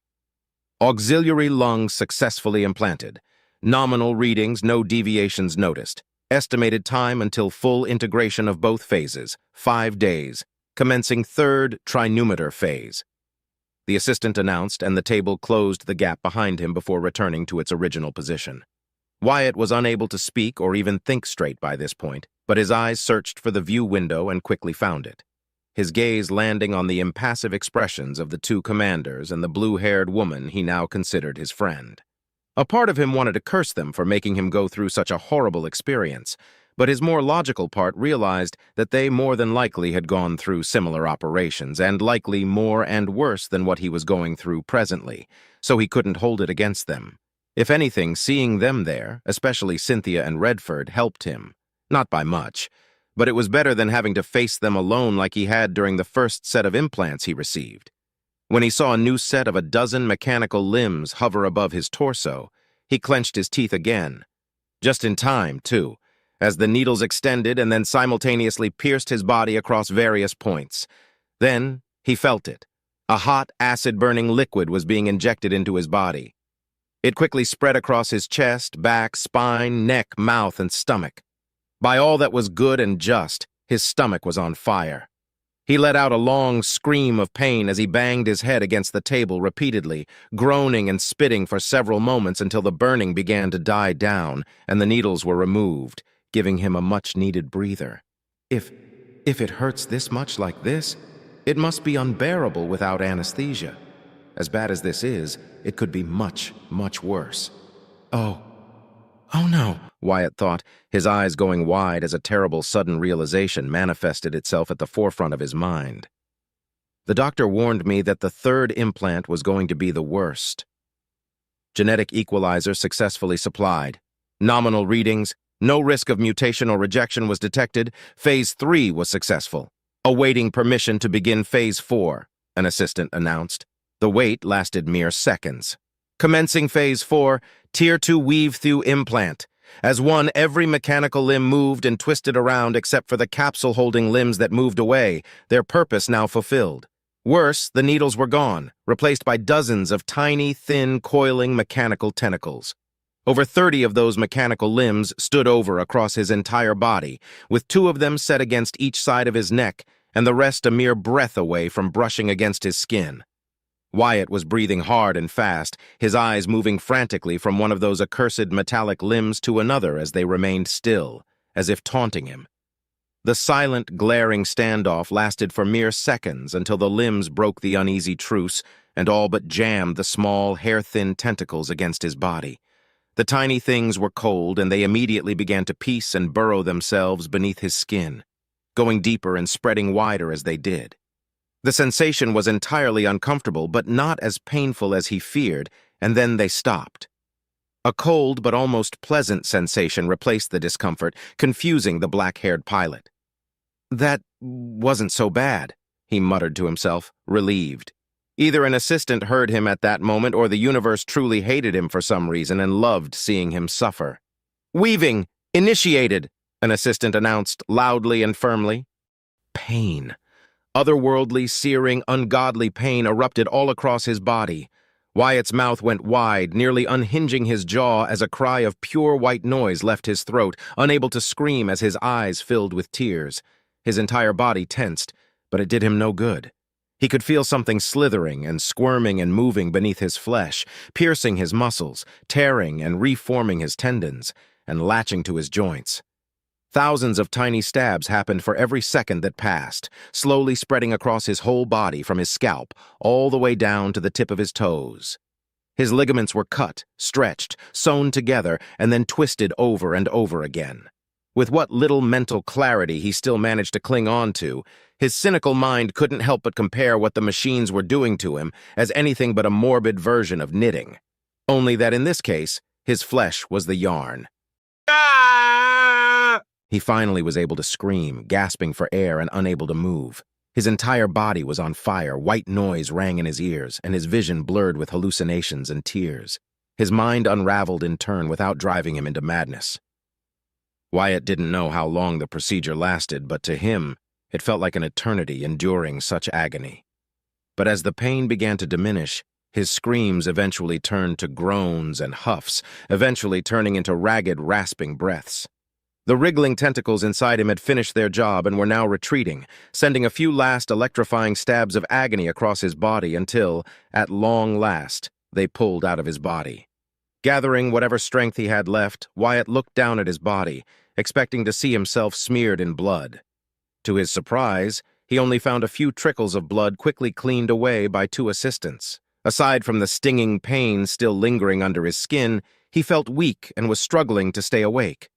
Auxiliary lungs successfully implanted. Nominal readings, no deviations noticed. Estimated time until full integration of both phases, 5 days, commencing third trinumeter phase. The assistant announced, and the table closed the gap behind him before returning to its original position. Wyatt was unable to speak or even think straight by this point, but his eyes searched for the view window and quickly found it. His gaze landing on the impassive expressions of the two commanders and the blue-haired woman he now considered his friend. A part of him wanted to curse them for making him go through such a horrible experience, but his more logical part realized that they more than likely had gone through similar operations, and likely more and worse than what he was going through presently, so he couldn't hold it against them. If anything, seeing them there, especially Cynthia and Redford, helped him. Not by much, but it was better than having to face them alone like he had during the first set of implants he received. When he saw a new set of 12 mechanical limbs hover above his torso, he clenched his teeth again. Just in time, too, as the needles extended and then simultaneously pierced his body across various points. Then he felt it. A hot, acid-burning liquid was being injected into his body. It quickly spread across his chest, back, spine, neck, mouth, and stomach. By all that was good and just, his stomach was on fire. He let out a long scream of pain as he banged his head against the table repeatedly, groaning and spitting for several moments until the burning began to die down and the needles were removed, giving him a much-needed breather. If it hurts this much like this, it must be unbearable without anesthesia. As bad as this is, it could be much, much worse. Oh no, Wyatt thought, his eyes going wide as a terrible sudden realization manifested itself at the forefront of his mind. The doctor warned me that the third implant was going to be the worst. Genetic equalizer successfully supplied. Nominal readings, no risk of mutation or rejection was detected. Phase 3 was successful. Awaiting permission to begin Phase 4, an assistant announced. The wait lasted mere seconds. Commencing Phase 4, Tier 2 weave-through implant. As one, every mechanical limb moved and twisted around except for the capsule-holding limbs that moved away, their purpose now fulfilled. Worse, the needles were gone, replaced by dozens of tiny, thin, coiling mechanical tentacles. Over 30 of those mechanical limbs stood over across his entire body, with 2 of them set against each side of his neck, and the rest a mere breath away from brushing against his skin. Wyatt was breathing hard and fast, his eyes moving frantically from one of those accursed metallic limbs to another as they remained still, as if taunting him. The silent, glaring standoff lasted for mere seconds until the limbs broke the uneasy truce and all but jammed the small, hair-thin tentacles against his body. The tiny things were cold, and they immediately began to piece and burrow themselves beneath his skin, going deeper and spreading wider as they did. The sensation was entirely uncomfortable, but not as painful as he feared, and then they stopped. A cold but almost pleasant sensation replaced the discomfort, confusing the black-haired pilot. That wasn't so bad, he muttered to himself, relieved. Either an assistant heard him at that moment or the universe truly hated him for some reason and loved seeing him suffer. Weaving! Initiated! An assistant announced loudly and firmly. Pain. Otherworldly, searing, ungodly pain erupted all across his body. Wyatt's mouth went wide, nearly unhinging his jaw as a cry of pure white noise left his throat, unable to scream as his eyes filled with tears. His entire body tensed, but it did him no good. He could feel something slithering and squirming and moving beneath his flesh, piercing his muscles, tearing and reforming his tendons, and latching to his joints. Thousands of tiny stabs happened for every second that passed, slowly spreading across his whole body from his scalp all the way down to the tip of his toes. His ligaments were cut, stretched, sewn together, and then twisted over and over again. With what little mental clarity he still managed to cling on to, his cynical mind couldn't help but compare what the machines were doing to him as anything but a morbid version of knitting. Only that in this case, his flesh was the yarn. He finally was able to scream, gasping for air and unable to move. His entire body was on fire, white noise rang in his ears, and his vision blurred with hallucinations and tears. His mind unraveled in turn without driving him into madness. Wyatt didn't know how long the procedure lasted, but to him, it felt like an eternity enduring such agony. But as the pain began to diminish, his screams eventually turned to groans and huffs, eventually turning into ragged, rasping breaths. The wriggling tentacles inside him had finished their job and were now retreating, sending a few last electrifying stabs of agony across his body until, at long last, they pulled out of his body. Gathering whatever strength he had left, Wyatt looked down at his body, expecting to see himself smeared in blood. To his surprise, he only found a few trickles of blood quickly cleaned away by two assistants. Aside from the stinging pain still lingering under his skin, he felt weak and was struggling to stay awake.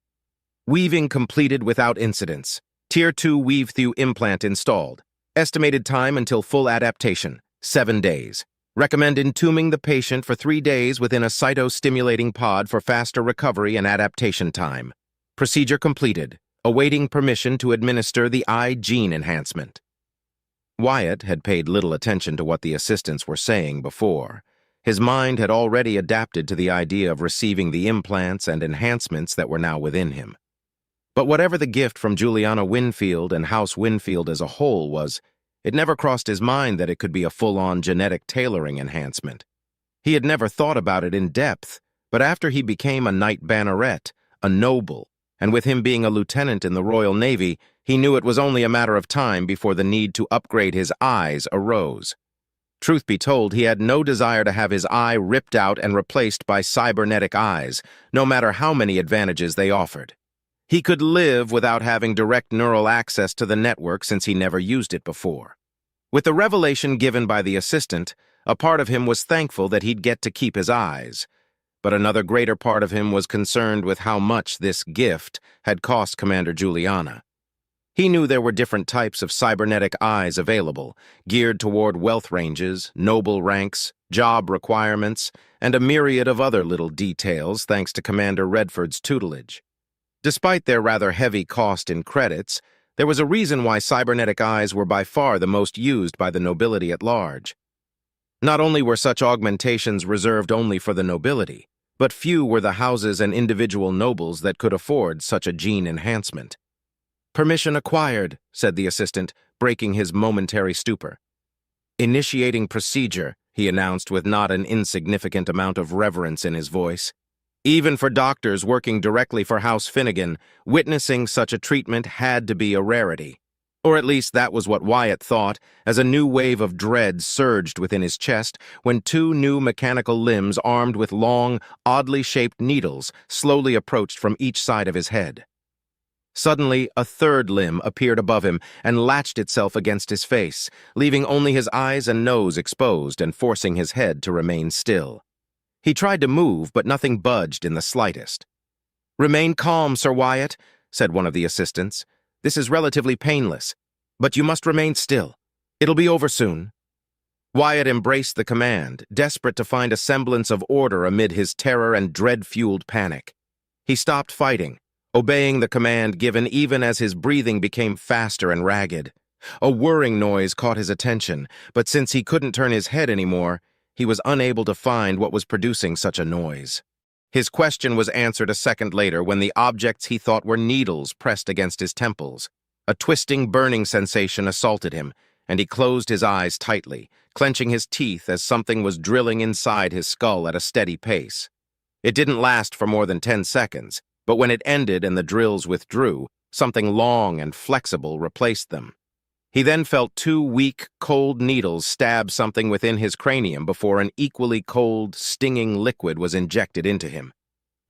Weaving completed without incidents. Tier 2 weave-through implant installed. Estimated time until full adaptation, 7 days. Recommend entombing the patient for 3 days within a cytostimulating pod for faster recovery and adaptation time. Procedure completed. Awaiting permission to administer the eye gene enhancement. Wyatt had paid little attention to what the assistants were saying before. His mind had already adapted to the idea of receiving the implants and enhancements that were now within him. But whatever the gift from Juliana Winfield and House Winfield as a whole was, it never crossed his mind that it could be a full-on genetic tailoring enhancement. He had never thought about it in depth, but after he became a knight banneret, a noble, and with him being a lieutenant in the Royal Navy, he knew it was only a matter of time before the need to upgrade his eyes arose. Truth be told, he had no desire to have his eye ripped out and replaced by cybernetic eyes, no matter how many advantages they offered. He could live without having direct neural access to the network since he never used it before. With the revelation given by the assistant, a part of him was thankful that he'd get to keep his eyes, but another greater part of him was concerned with how much this gift had cost Commander Juliana. He knew there were different types of cybernetic eyes available, geared toward wealth ranges, noble ranks, job requirements, and a myriad of other little details thanks to Commander Redford's tutelage. Despite their rather heavy cost in credits, there was a reason why cybernetic eyes were by far the most used by the nobility at large. Not only were such augmentations reserved only for the nobility, but few were the houses and individual nobles that could afford such a gene enhancement. "Permission acquired," said the assistant, breaking his momentary stupor. "Initiating procedure," he announced with not an insignificant amount of reverence in his voice. Even for doctors working directly for House Finnegan, witnessing such a treatment had to be a rarity. Or at least that was what Wyatt thought, as a new wave of dread surged within his chest when two new mechanical limbs armed with long, oddly shaped needles slowly approached from each side of his head. Suddenly, a third limb appeared above him and latched itself against his face, leaving only his eyes and nose exposed and forcing his head to remain still. He tried to move, but nothing budged in the slightest. "Remain calm, Sir Wyatt," said one of the assistants. "This is relatively painless, but you must remain still. It'll be over soon." Wyatt embraced the command, desperate to find a semblance of order amid his terror and dread-fueled panic. He stopped fighting, obeying the command given even as his breathing became faster and ragged. A whirring noise caught his attention, but since he couldn't turn his head anymore, he was unable to find what was producing such a noise. His question was answered a second later when the objects he thought were needles pressed against his temples. A twisting, burning sensation assaulted him, and he closed his eyes tightly, clenching his teeth as something was drilling inside his skull at a steady pace. It didn't last for more than 10 seconds, but when it ended and the drills withdrew, something long and flexible replaced them. He then felt two weak, cold needles stab something within his cranium before an equally cold, stinging liquid was injected into him.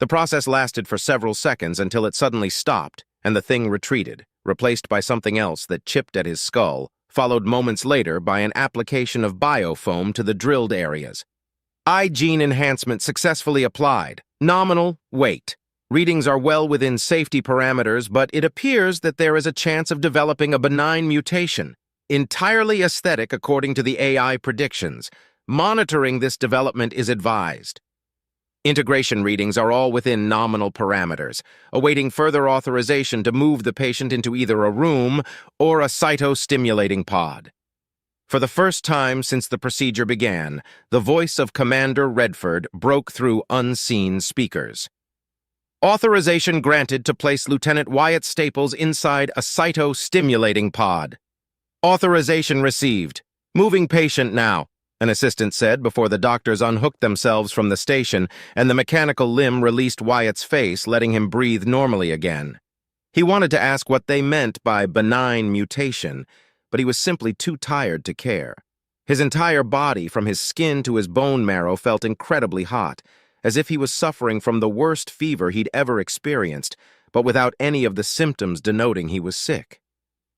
The process lasted for several seconds until it suddenly stopped and the thing retreated, replaced by something else that chipped at his skull, followed moments later by an application of biofoam to the drilled areas. Gene enhancement successfully applied. Nominal, wait. Readings are well within safety parameters, but it appears that there is a chance of developing a benign mutation, entirely aesthetic according to the AI predictions. Monitoring this development is advised. Integration readings are all within nominal parameters, awaiting further authorization to move the patient into either a room or a cytostimulating pod. For the first time since the procedure began, the voice of Commander Redford broke through unseen speakers. Authorization granted to place Lieutenant Wyatt Staples inside a cytostimulating pod. Authorization received. Moving patient now, an assistant said before the doctors unhooked themselves from the station and the mechanical limb released Wyatt's face, letting him breathe normally again. He wanted to ask what they meant by benign mutation, but he was simply too tired to care. His entire body, from his skin to his bone marrow, felt incredibly hot, as if he was suffering from the worst fever he'd ever experienced, but without any of the symptoms denoting he was sick.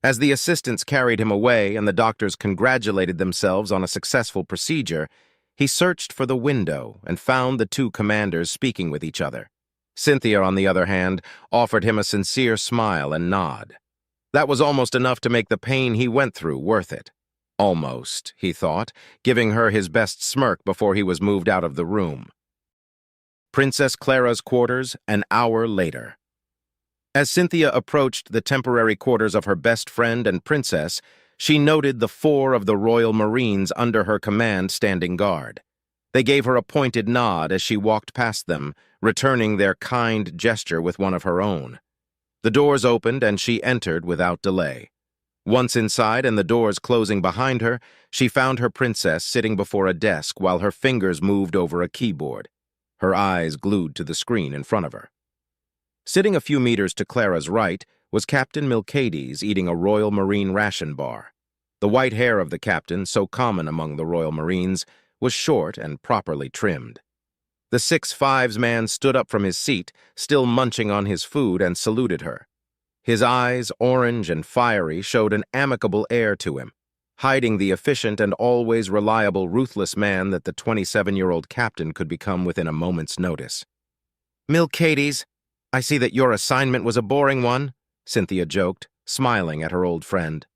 As the assistants carried him away and the doctors congratulated themselves on a successful procedure, he searched for the window and found the two commanders speaking with each other. Cynthia, on the other hand, offered him a sincere smile and nod. That was almost enough to make the pain he went through worth it. Almost, he thought, giving her his best smirk before he was moved out of the room. Princess Clara's quarters an hour later. As Cynthia approached the temporary quarters of her best friend and princess, she noted the 4 of the Royal Marines under her command standing guard. They gave her a pointed nod as she walked past them, returning their kind gesture with one of her own. The doors opened and she entered without delay. Once inside and the doors closing behind her, she found her princess sitting before a desk while her fingers moved over a keyboard, her eyes glued to the screen in front of her. Sitting a few meters to Clara's right was Captain Milcades eating a Royal Marine ration bar. The white hair of the captain, so common among the Royal Marines, was short and properly trimmed. The 6'5" man stood up from his seat, still munching on his food, and saluted her. His eyes, orange and fiery, showed an amicable air to him, hiding the efficient and always reliable, ruthless man that the 27-year-old captain could become within a moment's notice. "Milcades, I see that your assignment was a boring one," Cynthia joked, smiling at her old friend.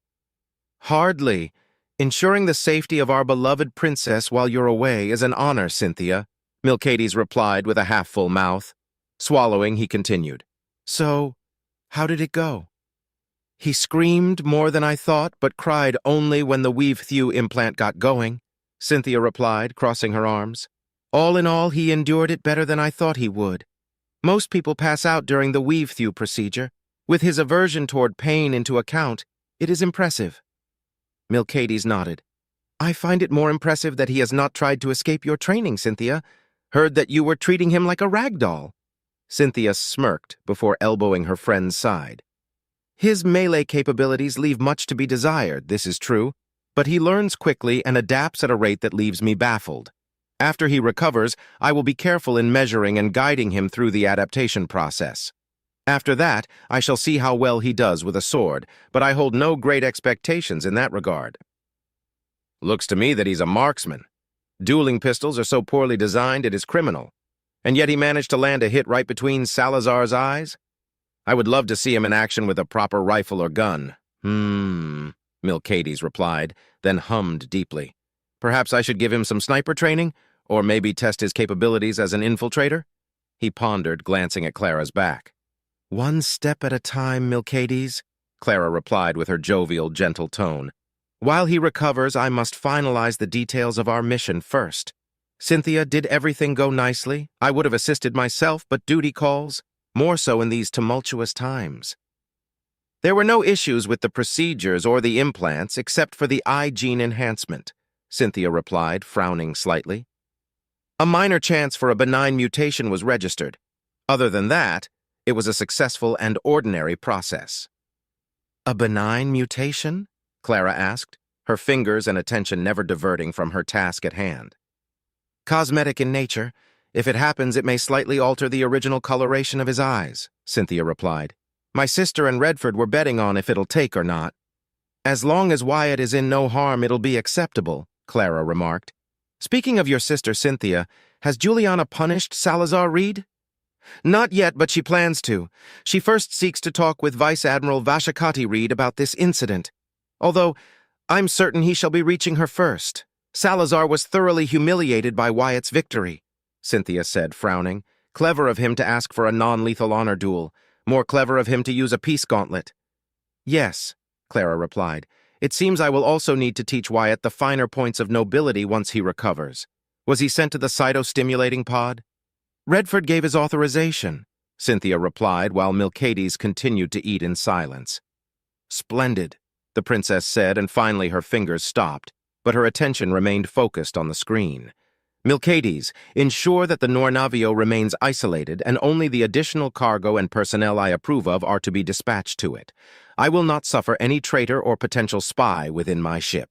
"Hardly. Ensuring the safety of our beloved princess while you're away is an honor, Cynthia," Milcades replied with a half-full mouth. Swallowing, he continued. "So, how did it go?" "He screamed more than I thought, but cried only when the weave-thew implant got going," Cynthia replied, crossing her arms. "All in all, he endured it better than I thought he would. Most people pass out during the weave-thew procedure. With his aversion toward pain into account, it is impressive." Milcades nodded. "I find it more impressive that he has not tried to escape your training, Cynthia. Heard that you were treating him like a rag doll." Cynthia smirked before elbowing her friend's side. "His melee capabilities leave much to be desired, this is true, but he learns quickly and adapts at a rate that leaves me baffled. After he recovers, I will be careful in measuring and guiding him through the adaptation process. After that, I shall see how well he does with a sword, but I hold no great expectations in that regard." "Looks to me that he's a marksman. Dueling pistols are so poorly designed it is criminal. And yet he managed to land a hit right between Salazar's eyes? I would love to see him in action with a proper rifle or gun." Milcades replied, then hummed deeply. "Perhaps I should give him some sniper training, or maybe test his capabilities as an infiltrator?" He pondered, glancing at Clara's back. "One step at a time, Milcades," Clara replied with her jovial, gentle tone. "While he recovers, I must finalize the details of our mission first. Cynthia, did everything go nicely? I would have assisted myself, but duty calls, more so in these tumultuous times." "There were no issues with the procedures or the implants except for the gene enhancement," Cynthia replied, frowning slightly. A minor chance for a benign mutation was registered. Other than that, it was a successful and ordinary process. A benign mutation? Clara asked, her fingers and attention never diverting from her task at hand. Cosmetic in nature. If it happens, it may slightly alter the original coloration of his eyes, Cynthia replied. My sister and Redford were betting on if it'll take or not. As long as Wyatt is in no harm, it'll be acceptable, Clara remarked. Speaking of your sister, Cynthia, has Juliana punished Salazar Reed? Not yet, but she plans to. She first seeks to talk with Vice Admiral Vashakati Reed about this incident. Although, I'm certain he shall be reaching her first. Salazar was thoroughly humiliated by Wyatt's victory, Cynthia said, frowning. Clever of him to ask for a non-lethal honor duel. More clever of him to use a peace gauntlet. Yes, Clara replied. It seems I will also need to teach Wyatt the finer points of nobility once he recovers. Was he sent to the cytostimulating pod? Redford gave his authorization, Cynthia replied while Milcades continued to eat in silence. Splendid, the princess said, and finally her fingers stopped, but her attention remained focused on the screen. Milcades, ensure that the Nornavio remains isolated and only the additional cargo and personnel I approve of are to be dispatched to it. I will not suffer any traitor or potential spy within my ship.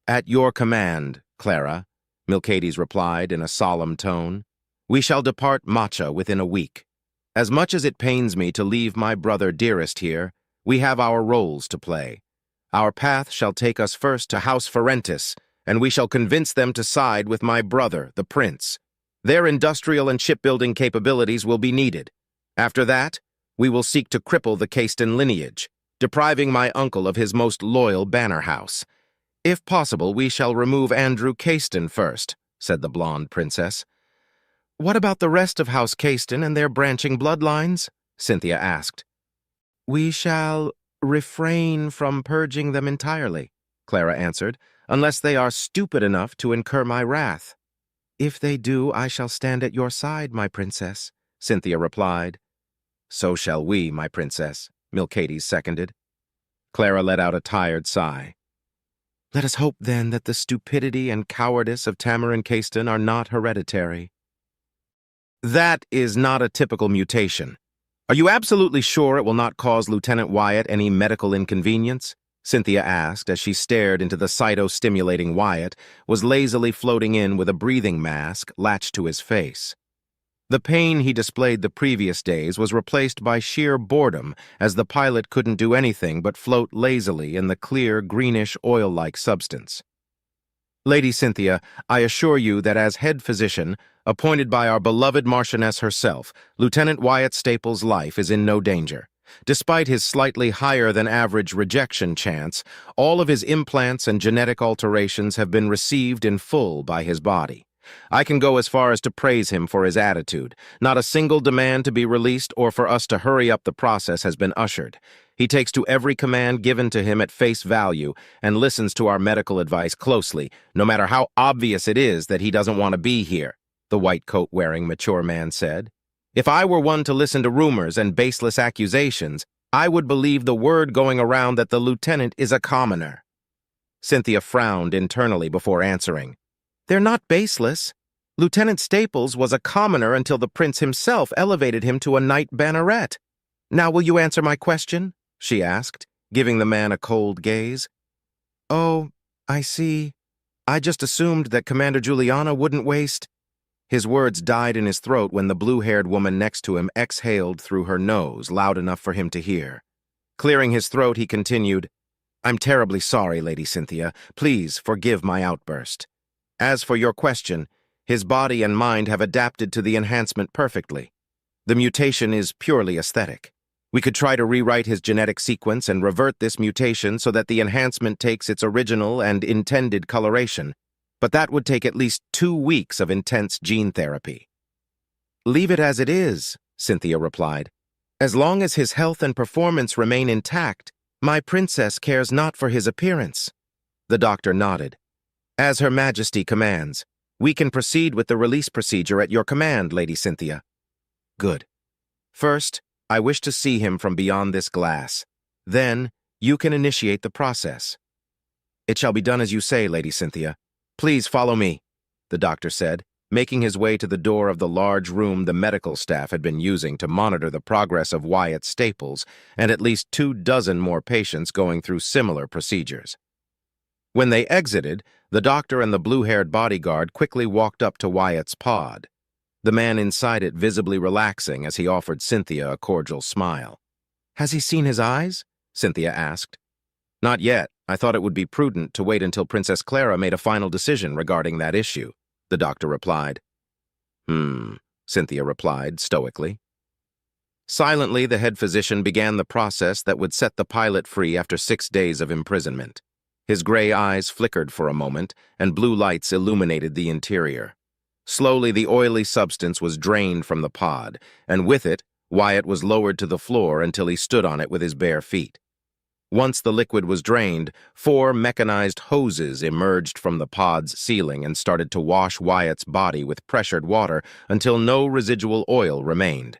At your command, Clara, Milcades replied in a solemn tone. We shall depart Matcha within a week. As much as it pains me to leave my brother dearest here, we have our roles to play. Our path shall take us first to House Ferentis, and we shall convince them to side with my brother, the prince. Their industrial and shipbuilding capabilities will be needed. After that, we will seek to cripple the Caiston lineage, depriving my uncle of his most loyal banner house. If possible, we shall remove Andrew Caiston first, said the blonde princess. What about the rest of House Caiston and their branching bloodlines? Cynthia asked. We shall refrain from purging them entirely, Clara answered, unless they are stupid enough to incur my wrath. If they do, I shall stand at your side, my princess, Cynthia replied. So shall we, my princess, Milcades seconded. Clara let out a tired sigh. Let us hope, then, that the stupidity and cowardice of Tamarin Caiston are not hereditary. That is not a typical mutation. Are you absolutely sure it will not cause Lieutenant Wyatt any medical inconvenience? Cynthia asked as she stared into the cytostimulating Wyatt was lazily floating in with a breathing mask latched to his face. The pain he displayed the previous days was replaced by sheer boredom as the pilot couldn't do anything but float lazily in the clear, greenish, oil-like substance. Lady Cynthia, I assure you that as head physician, appointed by our beloved Marchioness herself, Lieutenant Wyatt Staples' life is in no danger. Despite his slightly higher-than-average rejection chance, all of his implants and genetic alterations have been received in full by his body. I can go as far as to praise him for his attitude. Not a single demand to be released or for us to hurry up the process has been ushered. He takes to every command given to him at face value and listens to our medical advice closely, no matter how obvious it is that he doesn't want to be here, the white coat-wearing mature man said. If I were one to listen to rumors and baseless accusations, I would believe the word going around that the lieutenant is a commoner. Cynthia frowned internally before answering. They're not baseless. Lieutenant Staples was a commoner until the prince himself elevated him to a knight banneret. Now will you answer my question? She asked, giving the man a cold gaze. Oh, I see. I just assumed that Commander Juliana wouldn't waste... His words died in his throat when the blue-haired woman next to him exhaled through her nose, loud enough for him to hear. Clearing his throat, he continued, I'm terribly sorry, Lady Cynthia. Please forgive my outburst. As for your question, his body and mind have adapted to the enhancement perfectly. The mutation is purely aesthetic. We could try to rewrite his genetic sequence and revert this mutation so that the enhancement takes its original and intended coloration, but that would take at least 2 weeks of intense gene therapy. Leave it as it is, Cynthia replied. As long as his health and performance remain intact, my princess cares not for his appearance. The doctor nodded. As Her Majesty commands, we can proceed with the release procedure at your command, Lady Cynthia. Good. First, I wish to see him from beyond this glass. Then, you can initiate the process. "It shall be done as you say, Lady Cynthia. Please follow me," the doctor said, making his way to the door of the large room the medical staff had been using to monitor the progress of Wyatt's staples and at least 24 more patients going through similar procedures. When they exited, the doctor and the blue-haired bodyguard quickly walked up to Wyatt's pod, the man inside it visibly relaxing as he offered Cynthia a cordial smile. "Has he seen his eyes?" Cynthia asked. "Not yet. I thought it would be prudent to wait until Princess Clara made a final decision regarding that issue," the doctor replied. Cynthia replied stoically. Silently, the head physician began the process that would set the pilot free after 6 days of imprisonment. His gray eyes flickered for a moment, and blue lights illuminated the interior. Slowly, the oily substance was drained from the pod, and with it, Wyatt was lowered to the floor until he stood on it with his bare feet. Once the liquid was drained, 4 mechanized hoses emerged from the pod's ceiling and started to wash Wyatt's body with pressured water until no residual oil remained.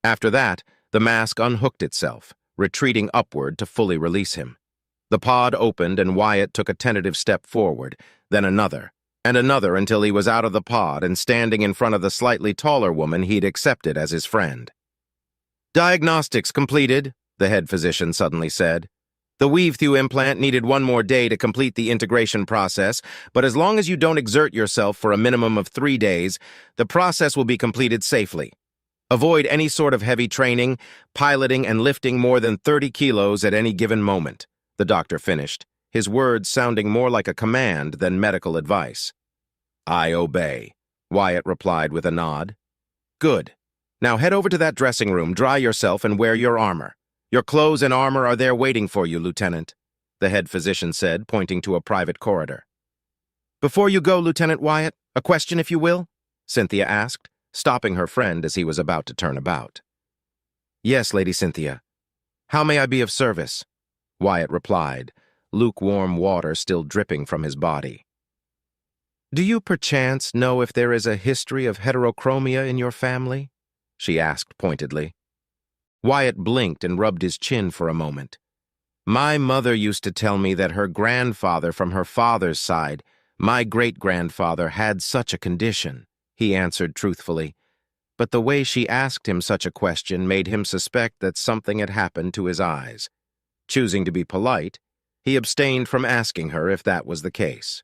After that, the mask unhooked itself, retreating upward to fully release him. The pod opened and Wyatt took a tentative step forward, then another, and another until he was out of the pod and standing in front of the slightly taller woman he'd accepted as his friend. "Diagnostics completed," the head physician suddenly said. "The weave-through implant needed 1 more day to complete the integration process, but as long as you don't exert yourself for a minimum of 3 days, the process will be completed safely. Avoid any sort of heavy training, piloting, and lifting more than 30 kilos at any given moment," the doctor finished, his words sounding more like a command than medical advice. "I obey," Wyatt replied with a nod. "Good. Now head over to that dressing room, dry yourself, and wear your armor. Your clothes and armor are there waiting for you, Lieutenant," the head physician said, pointing to a private corridor. "Before you go, Lieutenant Wyatt, a question, if you will?" Cynthia asked, stopping her friend as he was about to turn about. "Yes, Lady Cynthia. How may I be of service?" Wyatt replied, lukewarm water still dripping from his body. "Do you perchance know if there is a history of heterochromia in your family?" she asked pointedly. Wyatt blinked and rubbed his chin for a moment. "My mother used to tell me that her grandfather from her father's side, my great-grandfather, had such a condition," he answered truthfully, but the way she asked him such a question made him suspect that something had happened to his eyes. Choosing to be polite, he abstained from asking her if that was the case.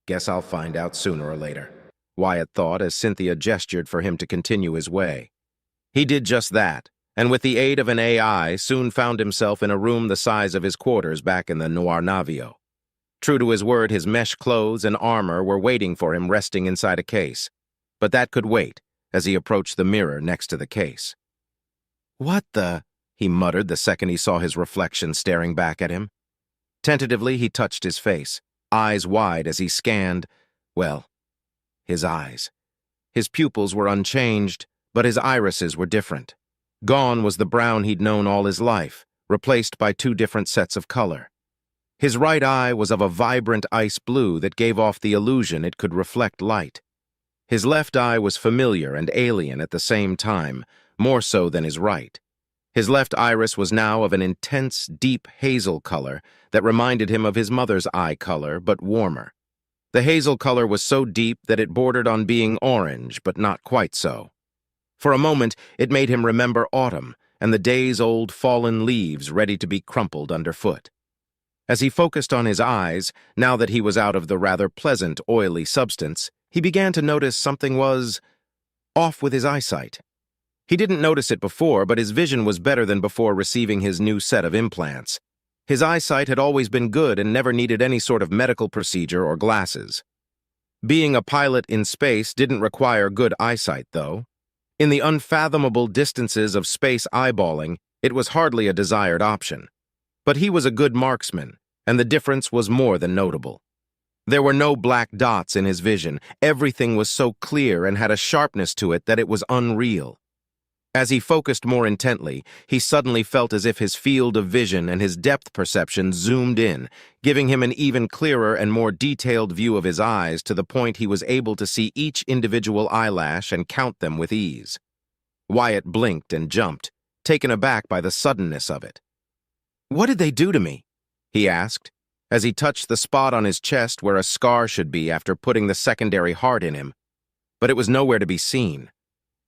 "Guess I'll find out sooner or later," Wyatt thought as Cynthia gestured for him to continue his way. He did just that, and with the aid of an AI, soon found himself in a room the size of his quarters back in the Noir Navio. True to his word, his mesh clothes and armor were waiting for him resting inside a case, but that could wait as he approached the mirror next to the case. "What the?" he muttered the second he saw his reflection staring back at him. Tentatively, he touched his face, eyes wide as he scanned, well, his eyes. His pupils were unchanged, but his irises were different. Gone was the brown he'd known all his life, replaced by 2 different sets of color. His right eye was of a vibrant ice blue that gave off the illusion it could reflect light. His left eye was familiar and alien at the same time, more so than his right. His left iris was now of an intense, deep hazel color that reminded him of his mother's eye color, but warmer. The hazel color was so deep that it bordered on being orange, but not quite so. For a moment, it made him remember autumn and the days-old fallen leaves ready to be crumpled underfoot. As he focused on his eyes, now that he was out of the rather pleasant, oily substance, he began to notice something was off with his eyesight. He didn't notice it before, but his vision was better than before receiving his new set of implants. His eyesight had always been good and never needed any sort of medical procedure or glasses. Being a pilot in space didn't require good eyesight, though. In the unfathomable distances of space eyeballing, it was hardly a desired option. But he was a good marksman, and the difference was more than notable. There were no black dots in his vision. Everything was so clear and had a sharpness to it that it was unreal. As he focused more intently, he suddenly felt as if his field of vision and his depth perception zoomed in, giving him an even clearer and more detailed view of his eyes to the point he was able to see each individual eyelash and count them with ease. Wyatt blinked and jumped, taken aback by the suddenness of it. "What did they do to me?" he asked. as he touched the spot on his chest where a scar should be after putting the secondary heart in him. But it was nowhere to be seen.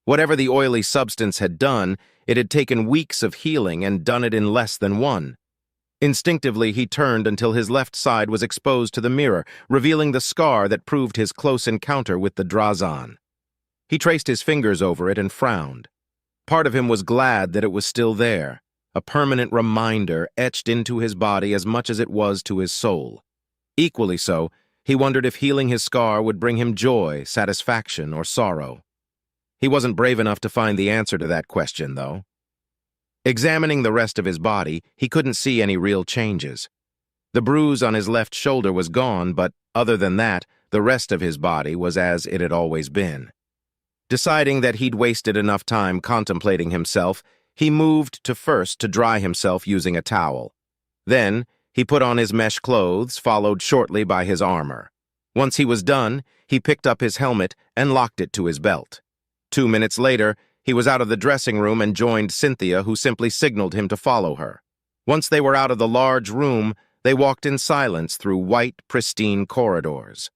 Whatever the oily substance had done, it had taken weeks of healing and done it in less than one. Instinctively, he turned until his left side was exposed to the mirror, revealing the scar that proved his close encounter with the Drazan. He traced his fingers over it and frowned. Part of him was glad that it was still there, a permanent reminder etched into his body as much as it was to his soul. Equally so, he wondered if healing his scar would bring him joy, satisfaction, or sorrow. He wasn't brave enough to find the answer to that question, though. Examining the rest of his body, he couldn't see any real changes. The bruise on his left shoulder was gone, but other than that, the rest of his body was as it had always been. Deciding that he'd wasted enough time contemplating himself, he moved to dry himself using a towel. Then, he put on his mesh clothes, followed shortly by his armor. Once he was done, he picked up his helmet and locked it to his belt. 2 minutes later, he was out of the dressing room and joined Cynthia, who simply signaled him to follow her. Once they were out of the large room, they walked in silence through white, pristine corridors.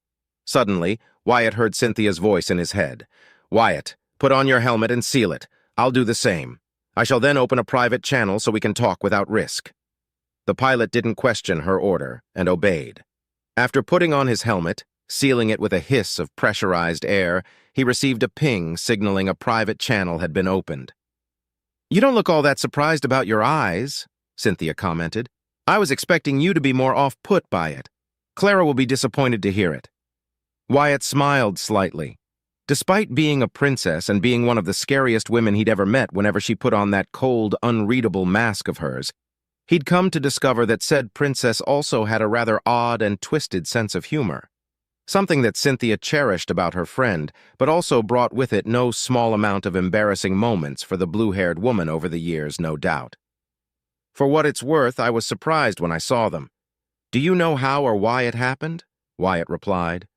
Suddenly, Wyatt heard Cynthia's voice in his head. "Wyatt, put on your helmet and seal it. I'll do the same. I shall then open a private channel so we can talk without risk." The pilot didn't question her order and obeyed. After putting on his helmet, sealing it with a hiss of pressurized air, he received a ping signaling a private channel had been opened. "You don't look all that surprised about your eyes," Cynthia commented. "I was expecting you to be more off-put by it. Clara will be disappointed to hear it." Wyatt smiled slightly. Despite being a princess and being one of the scariest women he'd ever met whenever she put on that cold, unreadable mask of hers, he'd come to discover that said princess also had a rather odd and twisted sense of humor. Something that Cynthia cherished about her friend, but also brought with it no small amount of embarrassing moments for the blue-haired woman over the years, no doubt. "For what it's worth, I was surprised when I saw them. Do you know how or why it happened?" Wyatt replied.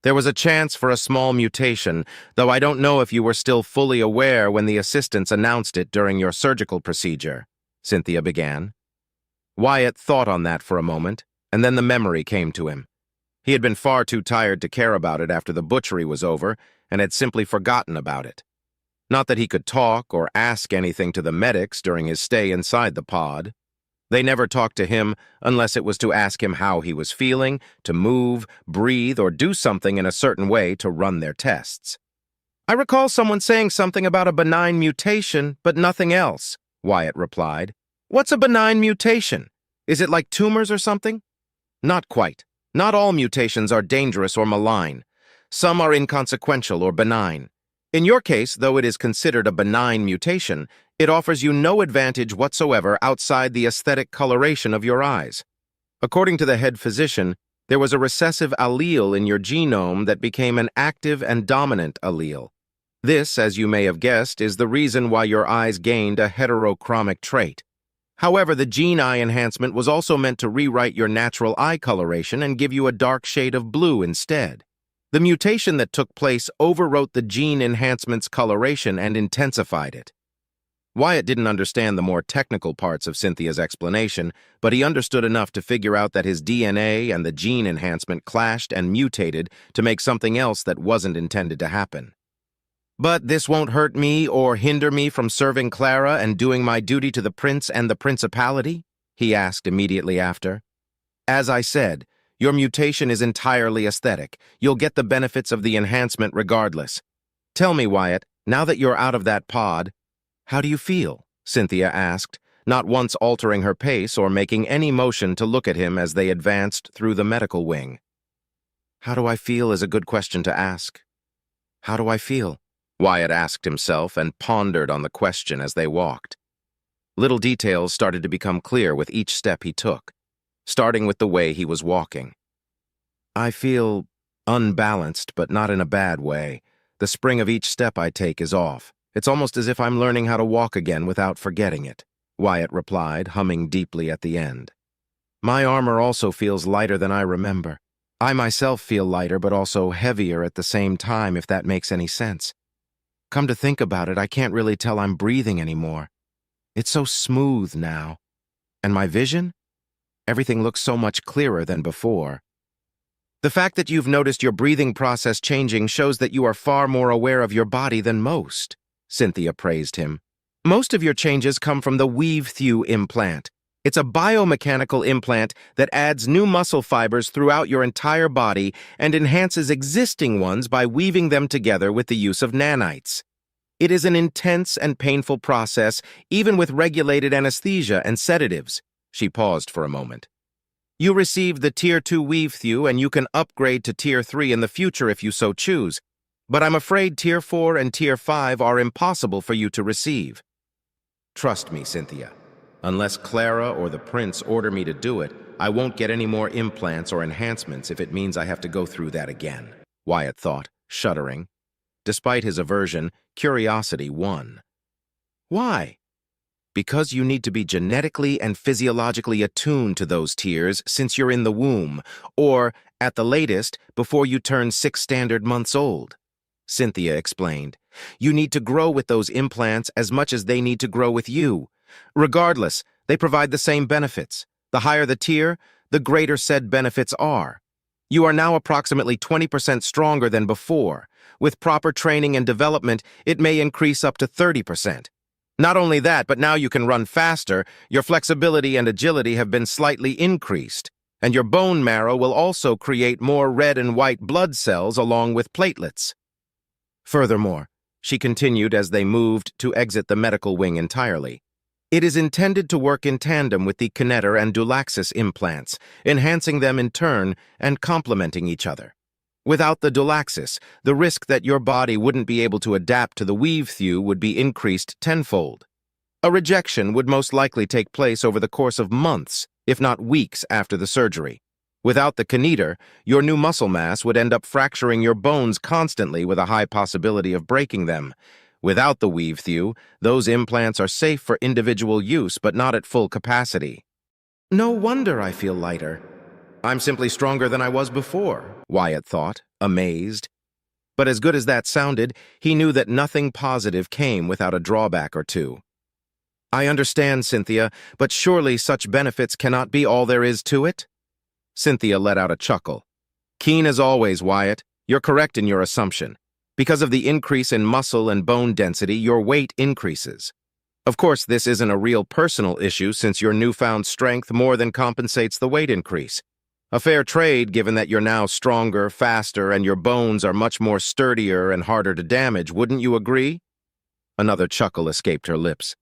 "There was a chance for a small mutation, though I don't know if you were still fully aware when the assistants announced it during your surgical procedure," Cynthia began. Wyatt thought on that for a moment, and then the memory came to him. He had been far too tired to care about it after the butchery was over, and had simply forgotten about it. Not that he could talk or ask anything to the medics during his stay inside the pod. They never talked to him unless it was to ask him how he was feeling, to move, breathe, or do something in a certain way to run their tests. "I recall someone saying something about a benign mutation, but nothing else," Wyatt replied. "What's a benign mutation? Is it like tumors or something?" "Not quite. Not all mutations are dangerous or malign. Some are inconsequential or benign. In your case, though it is considered a benign mutation, it offers you no advantage whatsoever outside the aesthetic coloration of your eyes. According to the head physician, there was a recessive allele in your genome that became an active and dominant allele. This, as you may have guessed, is the reason why your eyes gained a heterochromic trait. However, the gene eye enhancement was also meant to rewrite your natural eye coloration and give you a dark shade of blue instead. The mutation that took place overwrote the gene enhancement's coloration and intensified it." Wyatt didn't understand the more technical parts of Cynthia's explanation, but he understood enough to figure out that his DNA and the gene enhancement clashed and mutated to make something else that wasn't intended to happen. "But this won't hurt me or hinder me from serving Clara and doing my duty to the prince and the principality?" he asked immediately after. "As I said, your mutation is entirely aesthetic. You'll get the benefits of the enhancement regardless. Tell me, Wyatt, now that you're out of that pod, how do you feel?" Cynthia asked, not once altering her pace or making any motion to look at him as they advanced through the medical wing. "How do I feel is a good question to ask. How do I feel?" Wyatt asked himself and pondered on the question as they walked. Little details started to become clear with each step he took, starting with the way he was walking. "I feel unbalanced, but not in a bad way. The spring of each step I take is off. It's almost as if I'm learning how to walk again without forgetting it," Wyatt replied, humming deeply at the end. "My armor also feels lighter than I remember. I myself feel lighter, but also heavier at the same time, if that makes any sense. Come to think about it, I can't really tell I'm breathing anymore. It's so smooth now. And my vision? Everything looks so much clearer than before. The fact that you've noticed your breathing process changing shows that you are far more aware of your body than most, Cynthia praised him. Most of your changes come from the Weave-Thew implant. It's a biomechanical implant that adds new muscle fibers throughout your entire body and enhances existing ones by weaving them together with the use of nanites. It is an intense and painful process, even with regulated anesthesia and sedatives. She paused for a moment. You received the Tier 2 Weave-Thew, and you can upgrade to Tier 3 in the future if you so choose. But I'm afraid Tier 4 and Tier 5 are impossible for you to receive. Trust me, Cynthia. Unless Clara or the Prince order me to do it, I won't get any more implants or enhancements if it means I have to go through that again, Wyatt thought, shuddering. Despite his aversion, curiosity won. Why? Because you need to be genetically and physiologically attuned to those tiers since you're in the womb, or, at the latest, before you turn 6 standard months old. Cynthia explained. You need to grow with those implants as much as they need to grow with you. Regardless, they provide the same benefits. The higher the tier, the greater said benefits are. You are now approximately 20% stronger than before. With proper training and development, it may increase up to 30%. Not only that, but now you can run faster, your flexibility and agility have been slightly increased, and your bone marrow will also create more red and white blood cells along with platelets. Furthermore, she continued as they moved to exit the medical wing entirely, it is intended to work in tandem with the Kinetor and Dulaxis implants, enhancing them in turn and complementing each other. Without the Dulaxis, the risk that your body wouldn't be able to adapt to the Weave-Thew would be increased tenfold. A rejection would most likely take place over the course of months, if not weeks after the surgery. Without the Kinetor, your new muscle mass would end up fracturing your bones constantly with a high possibility of breaking them. Without the Weave-Thew, those implants are safe for individual use but not at full capacity. No wonder I feel lighter. I'm simply stronger than I was before, Wyatt thought, amazed. But as good as that sounded, he knew that nothing positive came without a drawback or two. I understand, Cynthia, but surely such benefits cannot be all there is to it? Cynthia let out a chuckle. Keen as always, Wyatt. You're correct in your assumption. Because of the increase in muscle and bone density, your weight increases. Of course, this isn't a real personal issue since your newfound strength more than compensates the weight increase. A fair trade given that you're now stronger, faster, and your bones are much more sturdier and harder to damage, wouldn't you agree? Another chuckle escaped her lips.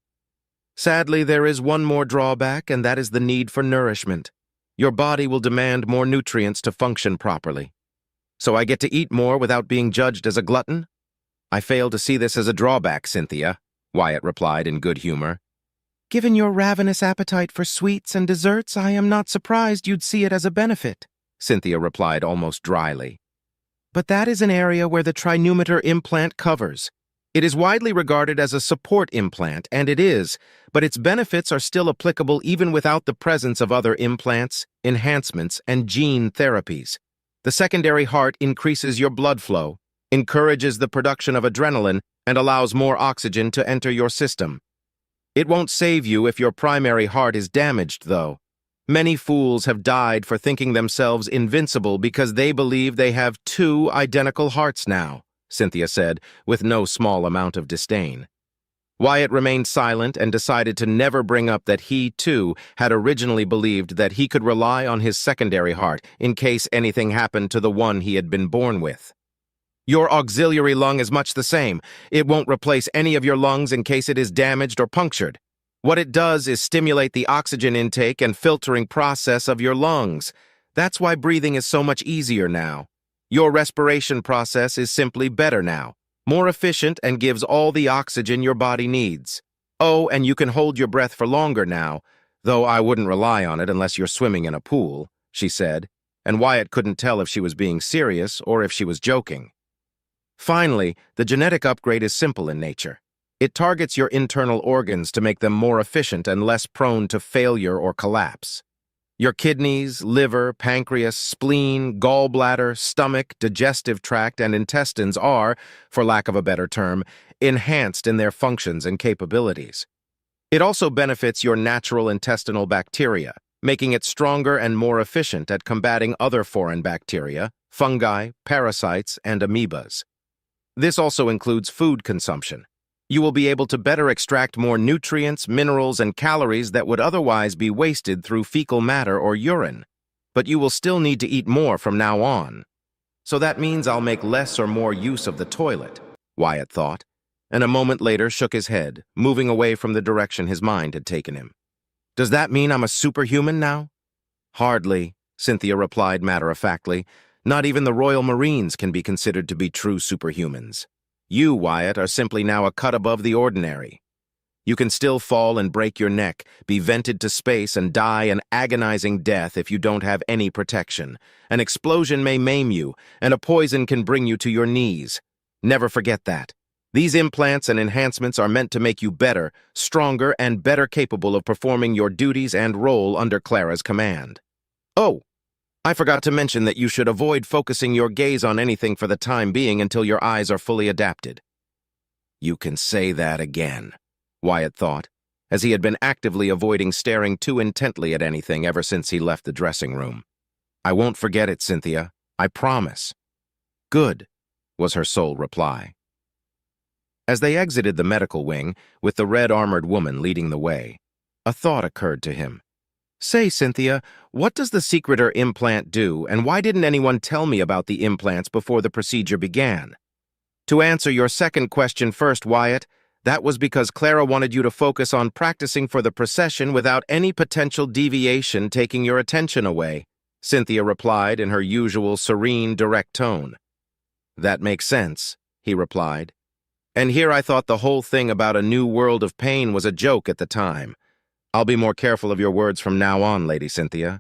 Sadly, there is one more drawback, and that is the need for nourishment. Your body will demand more nutrients to function properly. So I get to eat more without being judged as a glutton? I fail to see this as a drawback, Cynthia, Wyatt replied in good humor. Given your ravenous appetite for sweets and desserts, I am not surprised you'd see it as a benefit, Cynthia replied almost dryly. But that is an area where the trinumeter implant covers. It is widely regarded as a support implant, and it is, but its benefits are still applicable even without the presence of other implants, enhancements, and gene therapies. The secondary heart increases your blood flow, encourages the production of adrenaline, and allows more oxygen to enter your system. It won't save you if your primary heart is damaged, though. Many fools have died for thinking themselves invincible because they believe they have 2 identical hearts now, Cynthia said, with no small amount of disdain. Wyatt remained silent and decided to never bring up that he, too, had originally believed that he could rely on his secondary heart in case anything happened to the one he had been born with. Your auxiliary lung is much the same. It won't replace any of your lungs in case it is damaged or punctured. What it does is stimulate the oxygen intake and filtering process of your lungs. That's why breathing is so much easier now. Your respiration process is simply better now, more efficient, and gives all the oxygen your body needs. Oh, and you can hold your breath for longer now, though I wouldn't rely on it unless you're swimming in a pool, she said, and Wyatt couldn't tell if she was being serious or if she was joking. Finally, the genetic upgrade is simple in nature. It targets your internal organs to make them more efficient and less prone to failure or collapse. Your kidneys, liver, pancreas, spleen, gallbladder, stomach, digestive tract, and intestines are, for lack of a better term, enhanced in their functions and capabilities. It also benefits your natural intestinal bacteria, making it stronger and more efficient at combating other foreign bacteria, fungi, parasites, and amoebas. This also includes food consumption. You will be able to better extract more nutrients, minerals, and calories that would otherwise be wasted through fecal matter or urine. But you will still need to eat more from now on. So that means I'll make less or more use of the toilet, Wyatt thought, and a moment later shook his head, moving away from the direction his mind had taken him. Does that mean I'm a superhuman now? Hardly, Cynthia replied matter-of-factly. Not even the Royal Marines can be considered to be true superhumans. You, Wyatt, are simply now a cut above the ordinary. You can still fall and break your neck, be vented to space, and die an agonizing death if you don't have any protection. An explosion may maim you, and a poison can bring you to your knees. Never forget that. These implants and enhancements are meant to make you better, stronger, and better capable of performing your duties and role under Clara's command. Oh, I forgot to mention that you should avoid focusing your gaze on anything for the time being until your eyes are fully adapted. You can say that again, Wyatt thought, as he had been actively avoiding staring too intently at anything ever since he left the dressing room. I won't forget it, Cynthia. I promise. Good, was her sole reply. As they exited the medical wing, with the red-armored woman leading the way, a thought occurred to him. Say, Cynthia, what does the secretor implant do, and why didn't anyone tell me about the implants before the procedure began? To answer your second question first, Wyatt, that was because Clara wanted you to focus on practicing for the procession without any potential deviation taking your attention away, Cynthia replied in her usual serene, direct tone. That makes sense, he replied. And here I thought the whole thing about a new world of pain was a joke at the time. I'll be more careful of your words from now on, Lady Cynthia.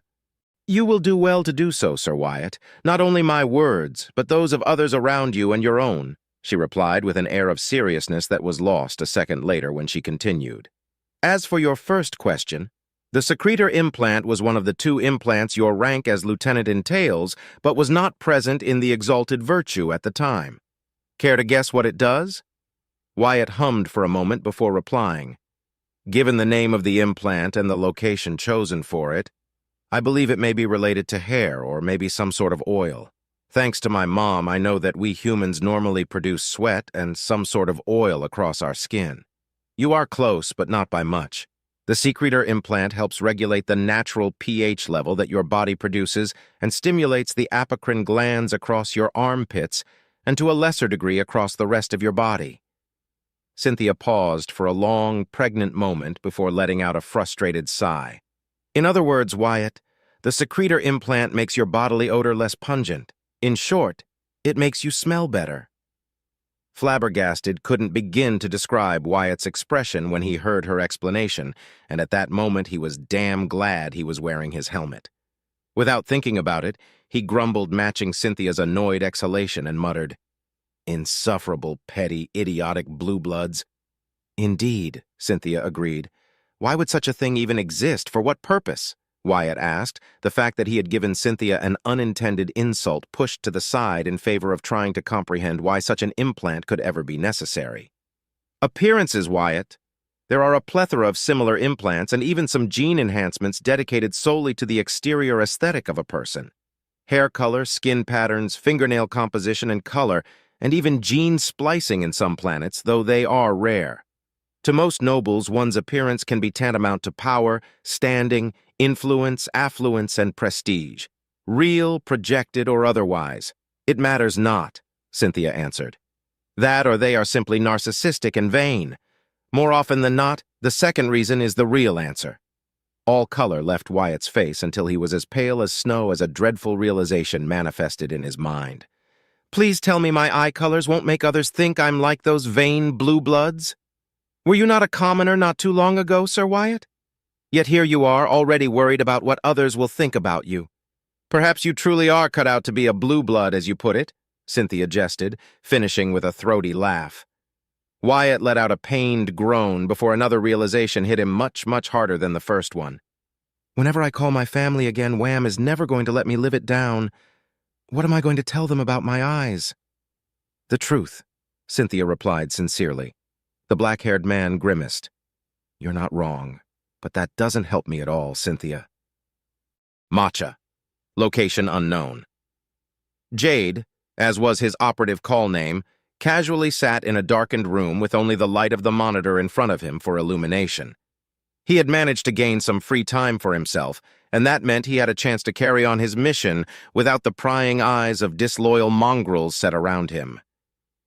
You will do well to do so, Sir Wyatt. Not only my words, but those of others around you and your own, she replied with an air of seriousness that was lost a second later when she continued. As for your first question, the secretor implant was one of the 2 implants your rank as lieutenant entails, but was not present in the exalted virtue at the time. Care to guess what it does? Wyatt hummed for a moment before replying. Given the name of the implant and the location chosen for it, I believe it may be related to hair or maybe some sort of oil. Thanks to my mom, I know that we humans normally produce sweat and some sort of oil across our skin. You are close, but not by much. The secretor implant helps regulate the natural pH level that your body produces and stimulates the apocrine glands across your armpits and to a lesser degree across the rest of your body. Cynthia paused for a long, pregnant moment before letting out a frustrated sigh. In other words, Wyatt, the secretor implant makes your bodily odor less pungent. In short, it makes you smell better. Flabbergasted couldn't begin to describe Wyatt's expression when he heard her explanation, and at that moment he was damn glad he was wearing his helmet. Without thinking about it, he grumbled, matching Cynthia's annoyed exhalation, and muttered, Insufferable, petty, idiotic blue bloods. Indeed, Cynthia agreed. Why would such a thing even exist? For what purpose? Wyatt asked, the fact that he had given Cynthia an unintended insult pushed to the side in favor of trying to comprehend why such an implant could ever be necessary. Appearances, Wyatt. There are a plethora of similar implants and even some gene enhancements dedicated solely to the exterior aesthetic of a person. Hair color, skin patterns, fingernail composition and color, and even gene splicing in some planets, though they are rare. To most nobles, one's appearance can be tantamount to power, standing, influence, affluence, and prestige. Real, projected, or otherwise. It matters not, Cynthia answered. That or they are simply narcissistic and vain. More often than not, the second reason is the real answer. All color left Wyatt's face until he was as pale as snow as a dreadful realization manifested in his mind. Please tell me my eye colors won't make others think I'm like those vain blue bloods? Were you not a commoner not too long ago, Sir Wyatt? Yet here you are, already worried about what others will think about you. Perhaps you truly are cut out to be a blue blood, as you put it, Cynthia jested, finishing with a throaty laugh. Wyatt let out a pained groan before another realization hit him much, much harder than the first one. Whenever I call my family again, Wham is never going to let me live it down. What am I going to tell them about my eyes? The truth, Cynthia replied sincerely. The black-haired man grimaced. You're not wrong, but that doesn't help me at all, Cynthia. Matcha. Location unknown. Jade, as was his operative call name, casually sat in a darkened room with only the light of the monitor in front of him for illumination. He had managed to gain some free time for himself, and that meant he had a chance to carry on his mission without the prying eyes of disloyal mongrels set around him.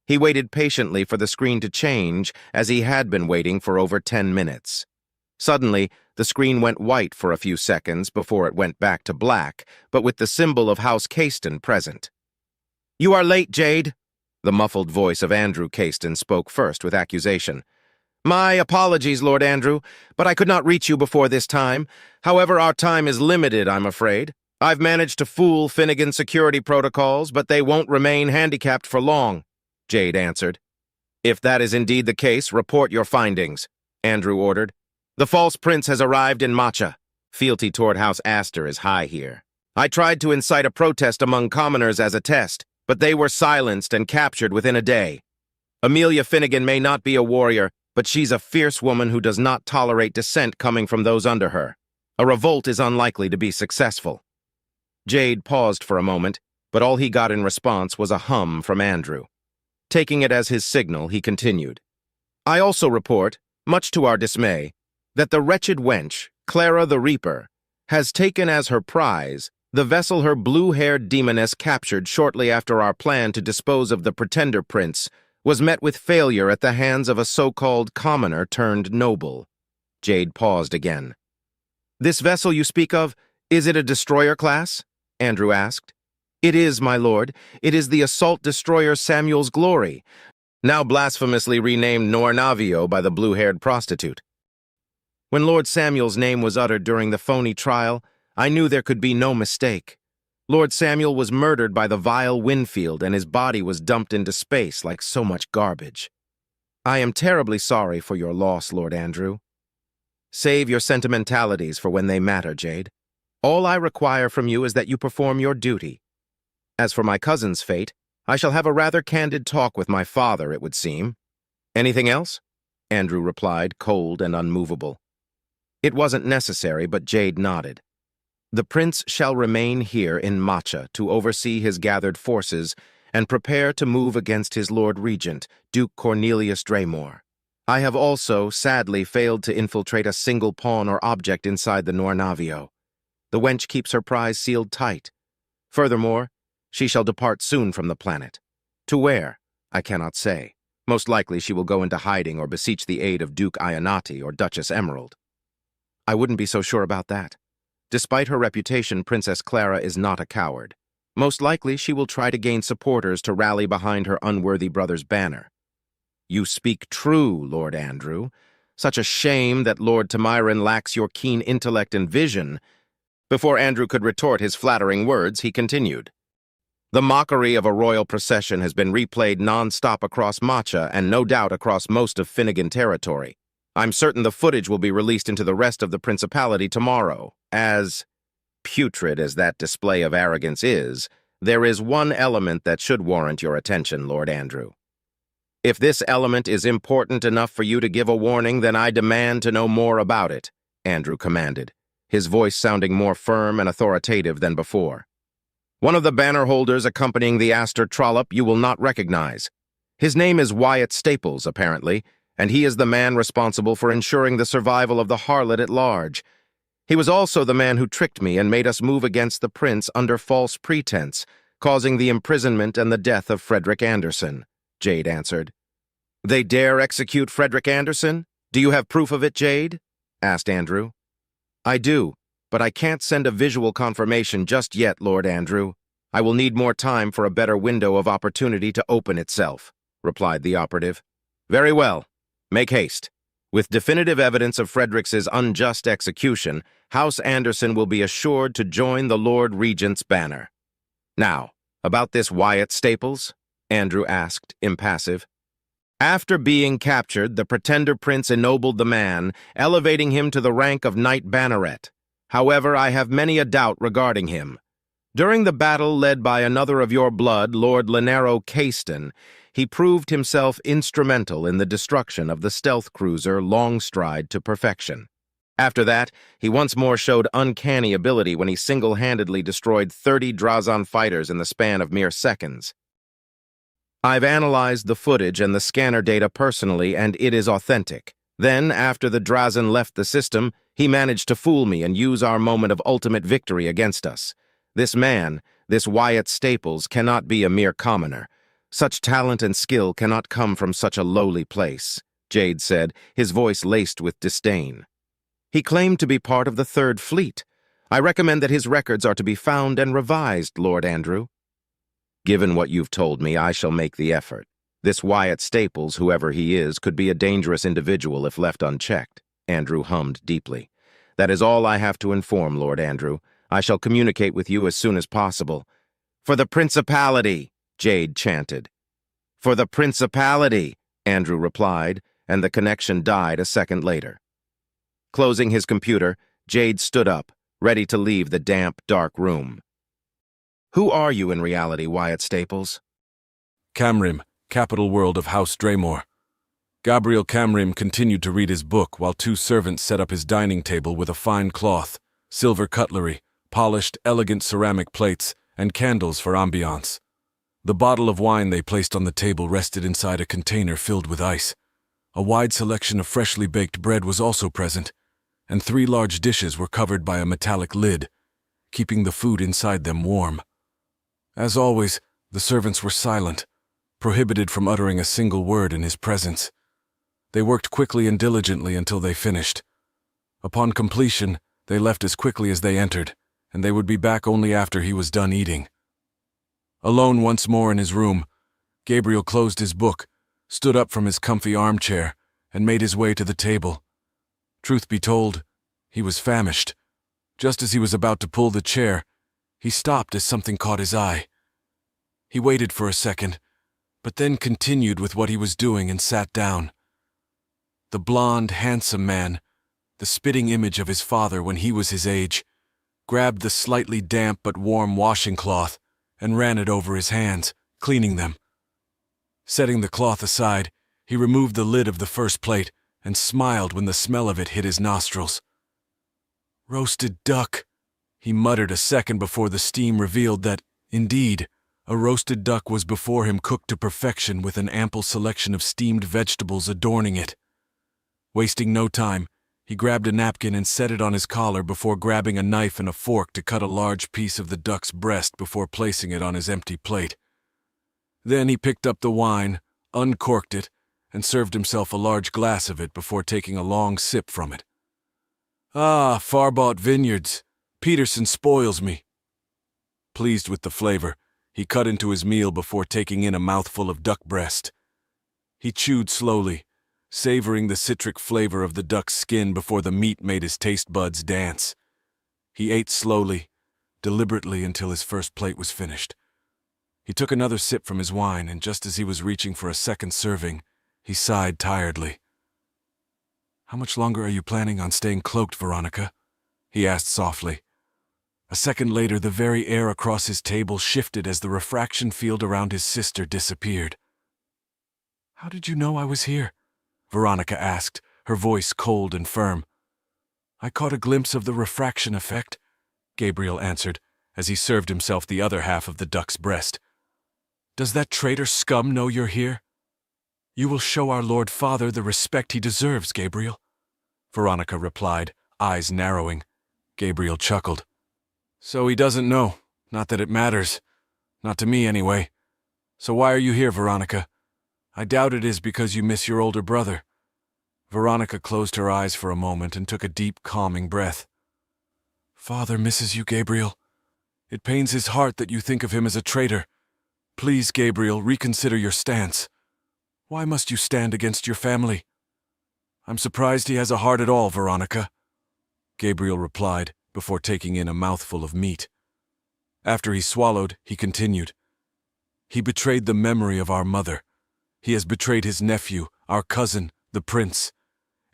He waited patiently for the screen to change, as he had been waiting for over 10 minutes. Suddenly, the screen went white for a few seconds before it went back to black, but with the symbol of House Caiston present. "You are late, Jade," the muffled voice of Andrew Caiston spoke first with accusation. "My apologies, Lord Andrew, but I could not reach you before this time. However, our time is limited, I'm afraid. I've managed to fool Finnegan's security protocols, but they won't remain handicapped for long," Jade answered. "If that is indeed the case, report your findings," Andrew ordered. "The false prince has arrived in Matcha. Fealty toward House Astor is high here. I tried to incite a protest among commoners as a test, but they were silenced and captured within a day. Amelia Finnegan may not be a warrior, but she's a fierce woman who does not tolerate dissent coming from those under her. A revolt is unlikely to be successful." Jade paused for a moment, but all he got in response was a hum from Andrew. Taking it as his signal, he continued. "I also report, much to our dismay, that the wretched wench, Clara the Reaper, has taken as her prize the vessel her blue-haired demoness captured shortly after our plan to dispose of the Pretender Prince was met with failure at the hands of a so-called commoner turned noble." Jade paused again. "This vessel you speak of, is it a destroyer class?" Andrew asked. "It is, my lord. It is the assault destroyer Samuel's Glory, now blasphemously renamed Nornavio by the blue-haired prostitute. When Lord Samuel's name was uttered during the phony trial, I knew there could be no mistake. Lord Samuel was murdered by the vile Winfield, and his body was dumped into space like so much garbage. I am terribly sorry for your loss, Lord Andrew. Save your sentimentalities for when they matter, Jade. All I require from you is that you perform your duty. As for my cousin's fate, I shall have a rather candid talk with my father, it would seem." "Anything else?" Andrew replied, cold and unmovable. It wasn't necessary, but Jade nodded. "The prince shall remain here in Matcha to oversee his gathered forces and prepare to move against his Lord Regent, Duke Cornelius Draymore. I have also, sadly, failed to infiltrate a single pawn or object inside the Nornavio. The wench keeps her prize sealed tight. Furthermore, she shall depart soon from the planet. To where, I cannot say. Most likely she will go into hiding or beseech the aid of Duke Ionati or Duchess Emerald. I wouldn't be so sure about that. Despite her reputation, Princess Clara is not a coward. Most likely she will try to gain supporters to rally behind her unworthy brother's banner. You speak true, Lord Andrew. Such a shame that Lord Tamiran lacks your keen intellect and vision. Before Andrew could retort his flattering words, he continued. The mockery of a royal procession has been replayed non-stop across Matcha and no doubt across most of Finnegan territory. I'm certain the footage will be released into the rest of the Principality tomorrow. As putrid as that display of arrogance is, there is one element that should warrant your attention, Lord Andrew. If this element is important enough for you to give a warning, then I demand to know more about it, Andrew commanded, his voice sounding more firm and authoritative than before. One of the banner holders accompanying the Astor trollop you will not recognize. His name is Wyatt Staples, apparently, and he is the man responsible for ensuring the survival of the harlot at large. He was also the man who tricked me and made us move against the prince under false pretense, causing the imprisonment and the death of Frederick Anderson, Jade answered. They dare execute Frederick Anderson? Do you have proof of it, Jade? Asked Andrew. I do, but I can't send a visual confirmation just yet, Lord Andrew. I will need more time for a better window of opportunity to open itself, replied the operative. Very well. Make haste. With definitive evidence of Frederick's unjust execution, House Anderson will be assured to join the Lord Regent's banner. Now, about this Wyatt Staples? Andrew asked, impassive. After being captured, the Pretender Prince ennobled the man, elevating him to the rank of Knight Banneret. However, I have many a doubt regarding him. During the battle led by another of your blood, Lord Llanero Caiston, he proved himself instrumental in the destruction of the stealth cruiser Longstride to perfection. After that, he once more showed uncanny ability when he single-handedly destroyed 30 Drazan fighters in the span of mere seconds. I've analyzed the footage and the scanner data personally, and it is authentic. Then, after the Drazan left the system, he managed to fool me and use our moment of ultimate victory against us. This man, this Wyatt Staples, cannot be a mere commoner. Such talent and skill cannot come from such a lowly place, Jade said, his voice laced with disdain. He claimed to be part of the Third Fleet. I recommend that his records are to be found and revised, Lord Andrew. Given what you've told me, I shall make the effort. This Wyatt Staples, whoever he is, could be a dangerous individual if left unchecked. Andrew hummed deeply. That is all I have to inform, Lord Andrew. I shall communicate with you as soon as possible. For the Principality, Jade chanted. For the Principality, Andrew replied, and the connection died a second later. Closing his computer, Jade stood up, ready to leave the damp, dark room. Who are you in reality, Wyatt Staples? Camrim, capital world of House Draymore. Gabriel Camrim continued to read his book while two servants set up his dining table with a fine cloth, silver cutlery, polished, elegant ceramic plates, and candles for ambiance. The bottle of wine they placed on the table rested inside a container filled with ice. A wide selection of freshly baked bread was also present, and 3 large dishes were covered by a metallic lid, keeping the food inside them warm. As always, the servants were silent, prohibited from uttering a single word in his presence. They worked quickly and diligently until they finished. Upon completion, they left as quickly as they entered, and they would be back only after he was done eating. Alone once more in his room, Gabriel closed his book, stood up from his comfy armchair, and made his way to the table. Truth be told, he was famished. Just as he was about to pull the chair, he stopped as something caught his eye. He waited for a second, but then continued with what he was doing and sat down. The blond, handsome man, the spitting image of his father when he was his age, grabbed the slightly damp but warm washing cloth and ran it over his hands, cleaning them. Setting the cloth aside, he removed the lid of the first plate and smiled when the smell of it hit his nostrils. Roasted duck, he muttered a second before the steam revealed that, indeed, a roasted duck was before him, cooked to perfection with an ample selection of steamed vegetables adorning it. Wasting no time, he grabbed a napkin and set it on his collar before grabbing a knife and a fork to cut a large piece of the duck's breast before placing it on his empty plate. Then he picked up the wine, uncorked it, and served himself a large glass of it before taking a long sip from it. Ah, far-bought vineyards. Peterson spoils me. Pleased with the flavor, he cut into his meal before taking in a mouthful of duck breast. He chewed slowly, savoring the citric flavor of the duck's skin before the meat made his taste buds dance. He ate slowly, deliberately until his first plate was finished. He took another sip from his wine, and just as he was reaching for a second serving, he sighed tiredly. "How much longer are you planning on staying cloaked, Veronica?" he asked softly. A second later, the very air across his table shifted as the refraction field around his sister disappeared. "How did you know I was here?" Veronica asked, her voice cold and firm. "I caught a glimpse of the refraction effect," Gabriel answered, as he served himself the other half of the duck's breast. "Does that traitor scum know you're here?" "You will show our Lord Father the respect he deserves, Gabriel," Veronica replied, eyes narrowing. Gabriel chuckled. "So he doesn't know. Not that it matters. Not to me, anyway. So why are you here, Veronica? I doubt it is because you miss your older brother." Veronica closed her eyes for a moment and took a deep, calming breath. "Father misses you, Gabriel. It pains his heart that you think of him as a traitor. Please, Gabriel, reconsider your stance. Why must you stand against your family?" "I'm surprised he has a heart at all, Veronica," Gabriel replied before taking in a mouthful of meat. After he swallowed, he continued. "He betrayed the memory of our mother. He has betrayed his nephew, our cousin, the prince.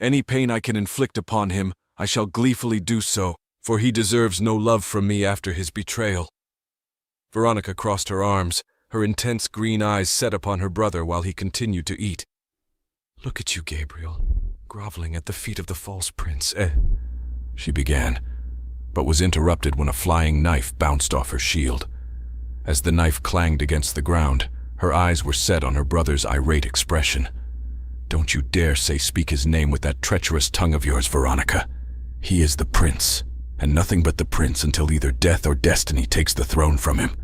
Any pain I can inflict upon him, I shall gleefully do so, for he deserves no love from me after his betrayal." Veronica crossed her arms, her intense green eyes set upon her brother while he continued to eat. "Look at you, Gabriel, groveling at the feet of the false prince, she began, but was interrupted when a flying knife bounced off her shield. As the knife clanged against the ground, her eyes were set on her brother's irate expression. "Don't you dare speak his name with that treacherous tongue of yours, Veronica. He is the prince, and nothing but the prince until either death or destiny takes the throne from him,"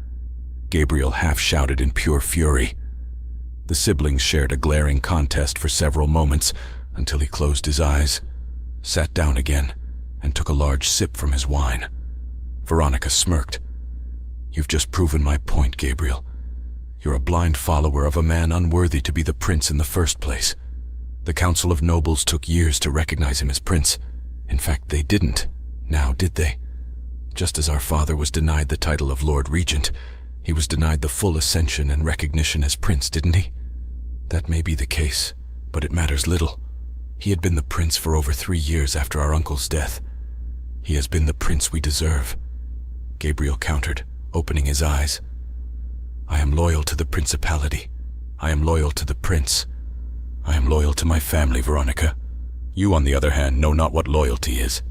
Gabriel half shouted in pure fury. The siblings shared a glaring contest for several moments until he closed his eyes, sat down again, and took a large sip from his wine. Veronica smirked. "You've just proven my point, Gabriel. You're a blind follower of a man unworthy to be the prince in the first place. The Council of Nobles took years to recognize him as prince. In fact, they didn't. Now, did they? Just as our father was denied the title of Lord Regent, he was denied the full ascension and recognition as prince, didn't he? That may be the case, but it matters little. He had been the prince for over 3 years after our uncle's death. He has been the prince we deserve," Gabriel countered, opening his eyes. "I am loyal to the principality. I am loyal to the prince. I am loyal to my family, Veronica. You, on the other hand, know not what loyalty is."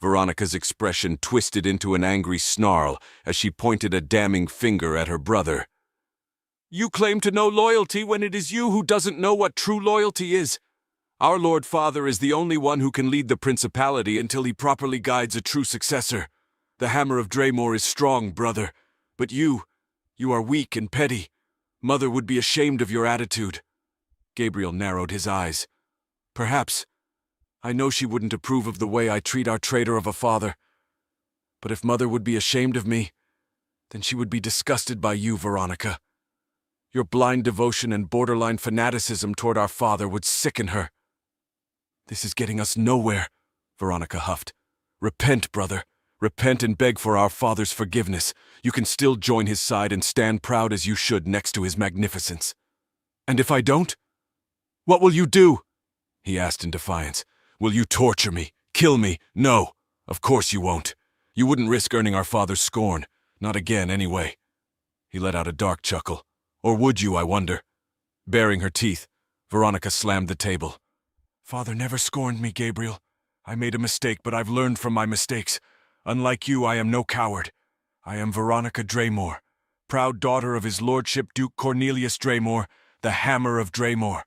Veronica's expression twisted into an angry snarl as she pointed a damning finger at her brother. "You claim to know loyalty when it is you who doesn't know what true loyalty is. Our Lord Father is the only one who can lead the principality until he properly guides a true successor. The hammer of Draymore is strong, brother, but you are weak and petty. Mother would be ashamed of your attitude." Gabriel narrowed his eyes. "Perhaps. I know she wouldn't approve of the way I treat our traitor of a father. But if Mother would be ashamed of me, then she would be disgusted by you, Veronica. Your blind devotion and borderline fanaticism toward our father would sicken her." "This is getting us nowhere," Veronica huffed. "Repent, brother. Repent and beg for our father's forgiveness. You can still join his side and stand proud as you should next to his magnificence." "And if I don't? What will you do?" he asked in defiance. "Will you torture me? Kill me? No, of course you won't. You wouldn't risk earning our father's scorn. Not again, anyway." He let out a dark chuckle. "Or would you, I wonder?" Baring her teeth, Veronica slammed the table. "Father never scorned me, Gabriel. I made a mistake, but I've learned from my mistakes. Unlike you, I am no coward. I am Veronica Draymore, proud daughter of his lordship Duke Cornelius Draymore, the Hammer of Draymore,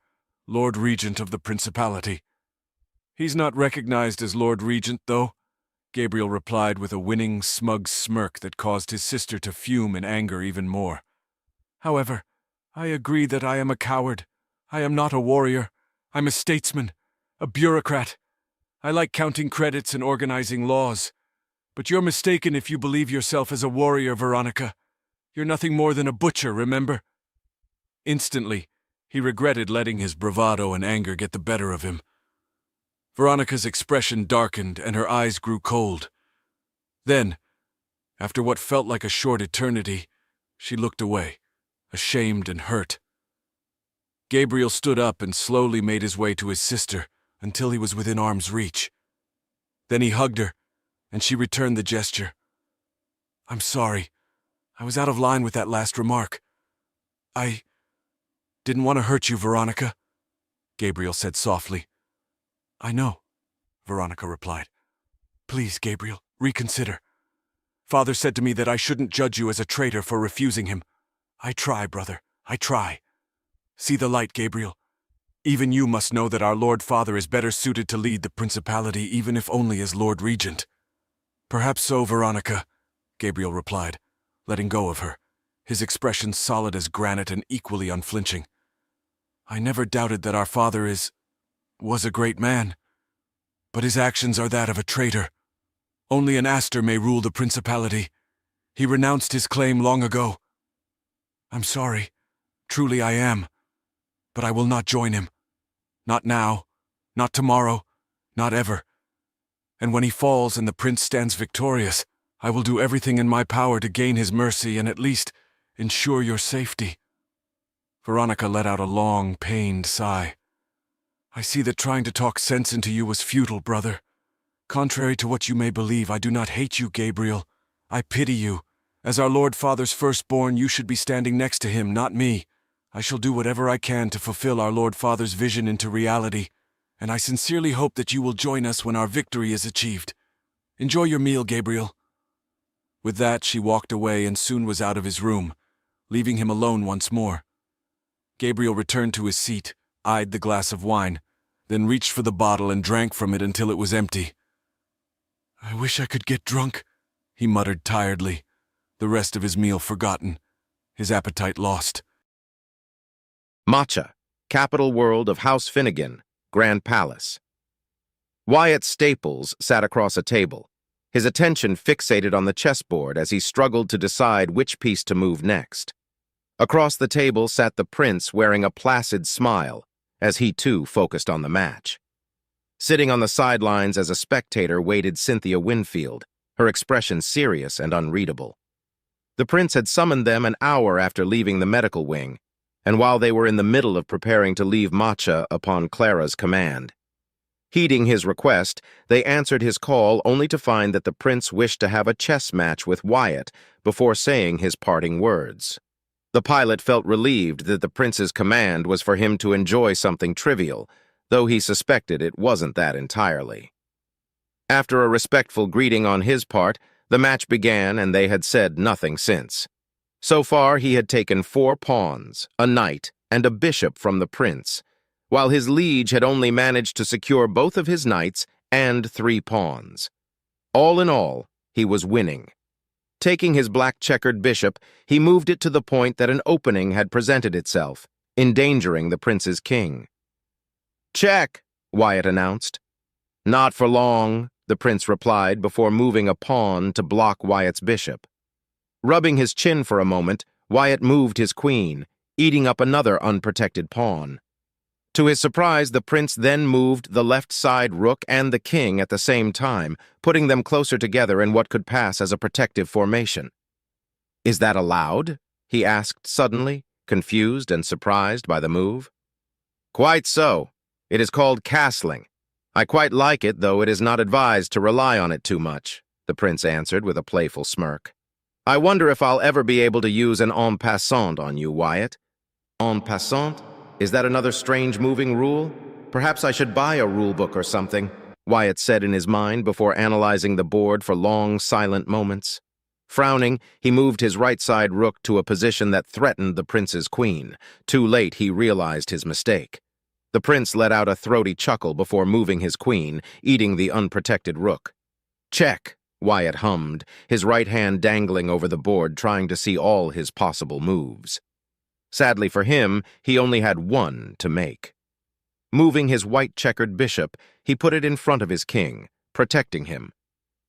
Lord Regent of the Principality." "He's not recognized as Lord Regent, though," Gabriel replied with a winning, smug smirk that caused his sister to fume in anger even more. "However, I agree that I am a coward. I am not a warrior. I'm a statesman, a bureaucrat. I like counting credits and organizing laws. But you're mistaken if you believe yourself as a warrior, Veronica. You're nothing more than a butcher, remember?" Instantly, he regretted letting his bravado and anger get the better of him. Veronica's expression darkened and her eyes grew cold. Then, after what felt like a short eternity, she looked away, ashamed and hurt. Gabriel stood up and slowly made his way to his sister until he was within arm's reach. Then he hugged her, and she returned the gesture. "I'm sorry. I was out of line with that last remark. I didn't want to hurt you, Veronica," Gabriel said softly. "I know," Veronica replied. "Please, Gabriel, reconsider. Father said to me that I shouldn't judge you as a traitor for refusing him. I try, brother, I try. See the light, Gabriel. Even you must know that our Lord Father is better suited to lead the principality, even if only as Lord Regent." "Perhaps so, Veronica," Gabriel replied, letting go of her, his expression solid as granite and equally unflinching. "I never doubted that our father was a great man, but his actions are that of a traitor. Only an Astor may rule the principality. He renounced his claim long ago. I'm sorry, truly I am, but I will not join him. Not now, not tomorrow, not ever. And when he falls and the prince stands victorious, I will do everything in my power to gain his mercy and at least ensure your safety." Veronica let out a long, pained sigh. "I see that trying to talk sense into you was futile, brother. Contrary to what you may believe, I do not hate you, Gabriel. I pity you. As our Lord Father's firstborn, you should be standing next to him, not me. I shall do whatever I can to fulfill our Lord Father's vision into reality, and I sincerely hope that you will join us when our victory is achieved. Enjoy your meal, Gabriel." With that, she walked away and soon was out of his room, leaving him alone once more. Gabriel returned to his seat, eyed the glass of wine, then reached for the bottle and drank from it until it was empty. "I wish I could get drunk," he muttered tiredly, the rest of his meal forgotten, his appetite lost. Matcha, capital world of House Finnegan, Grand Palace. Wyatt Staples sat across a table, his attention fixated on the chessboard as he struggled to decide which piece to move next. Across the table sat the prince wearing a placid smile, as he too focused on the match. Sitting on the sidelines as a spectator waited Cynthia Winfield, her expression serious and unreadable. The prince had summoned them an hour after leaving the medical wing, and while they were in the middle of preparing to leave Matcha upon Clara's command. Heeding his request, they answered his call only to find that the prince wished to have a chess match with Wyatt before saying his parting words. The pilot felt relieved that the prince's command was for him to enjoy something trivial, though he suspected it wasn't that entirely. After a respectful greeting on his part, the match began and they had said nothing since. So far he had taken 4 pawns, a knight, and a bishop from the prince, while his liege had only managed to secure both of his knights and 3 pawns. All in all, he was winning. Taking his black-checkered bishop, he moved it to the point that an opening had presented itself, endangering the prince's king. "Check," Wyatt announced. "Not for long," the prince replied before moving a pawn to block Wyatt's bishop. Rubbing his chin for a moment, Wyatt moved his queen, eating up another unprotected pawn. To his surprise, the prince then moved the left side rook and the king at the same time, putting them closer together in what could pass as a protective formation. "Is that allowed?" he asked suddenly, confused and surprised by the move. "Quite so. It is called castling. I quite like it, though it is not advised to rely on it too much," the prince answered with a playful smirk. "I wonder if I'll ever be able to use an en passant on you, Wyatt." "En passant? Is that another strange moving rule? Perhaps I should buy a rule book or something," Wyatt said in his mind before analyzing the board for long, silent moments. Frowning, he moved his right side rook to a position that threatened the prince's queen. Too late, he realized his mistake. The prince let out a throaty chuckle before moving his queen, eating the unprotected rook. "Check," Wyatt hummed, his right hand dangling over the board trying to see all his possible moves. Sadly for him, he only had one to make. Moving his white-checkered bishop, he put it in front of his king, protecting him.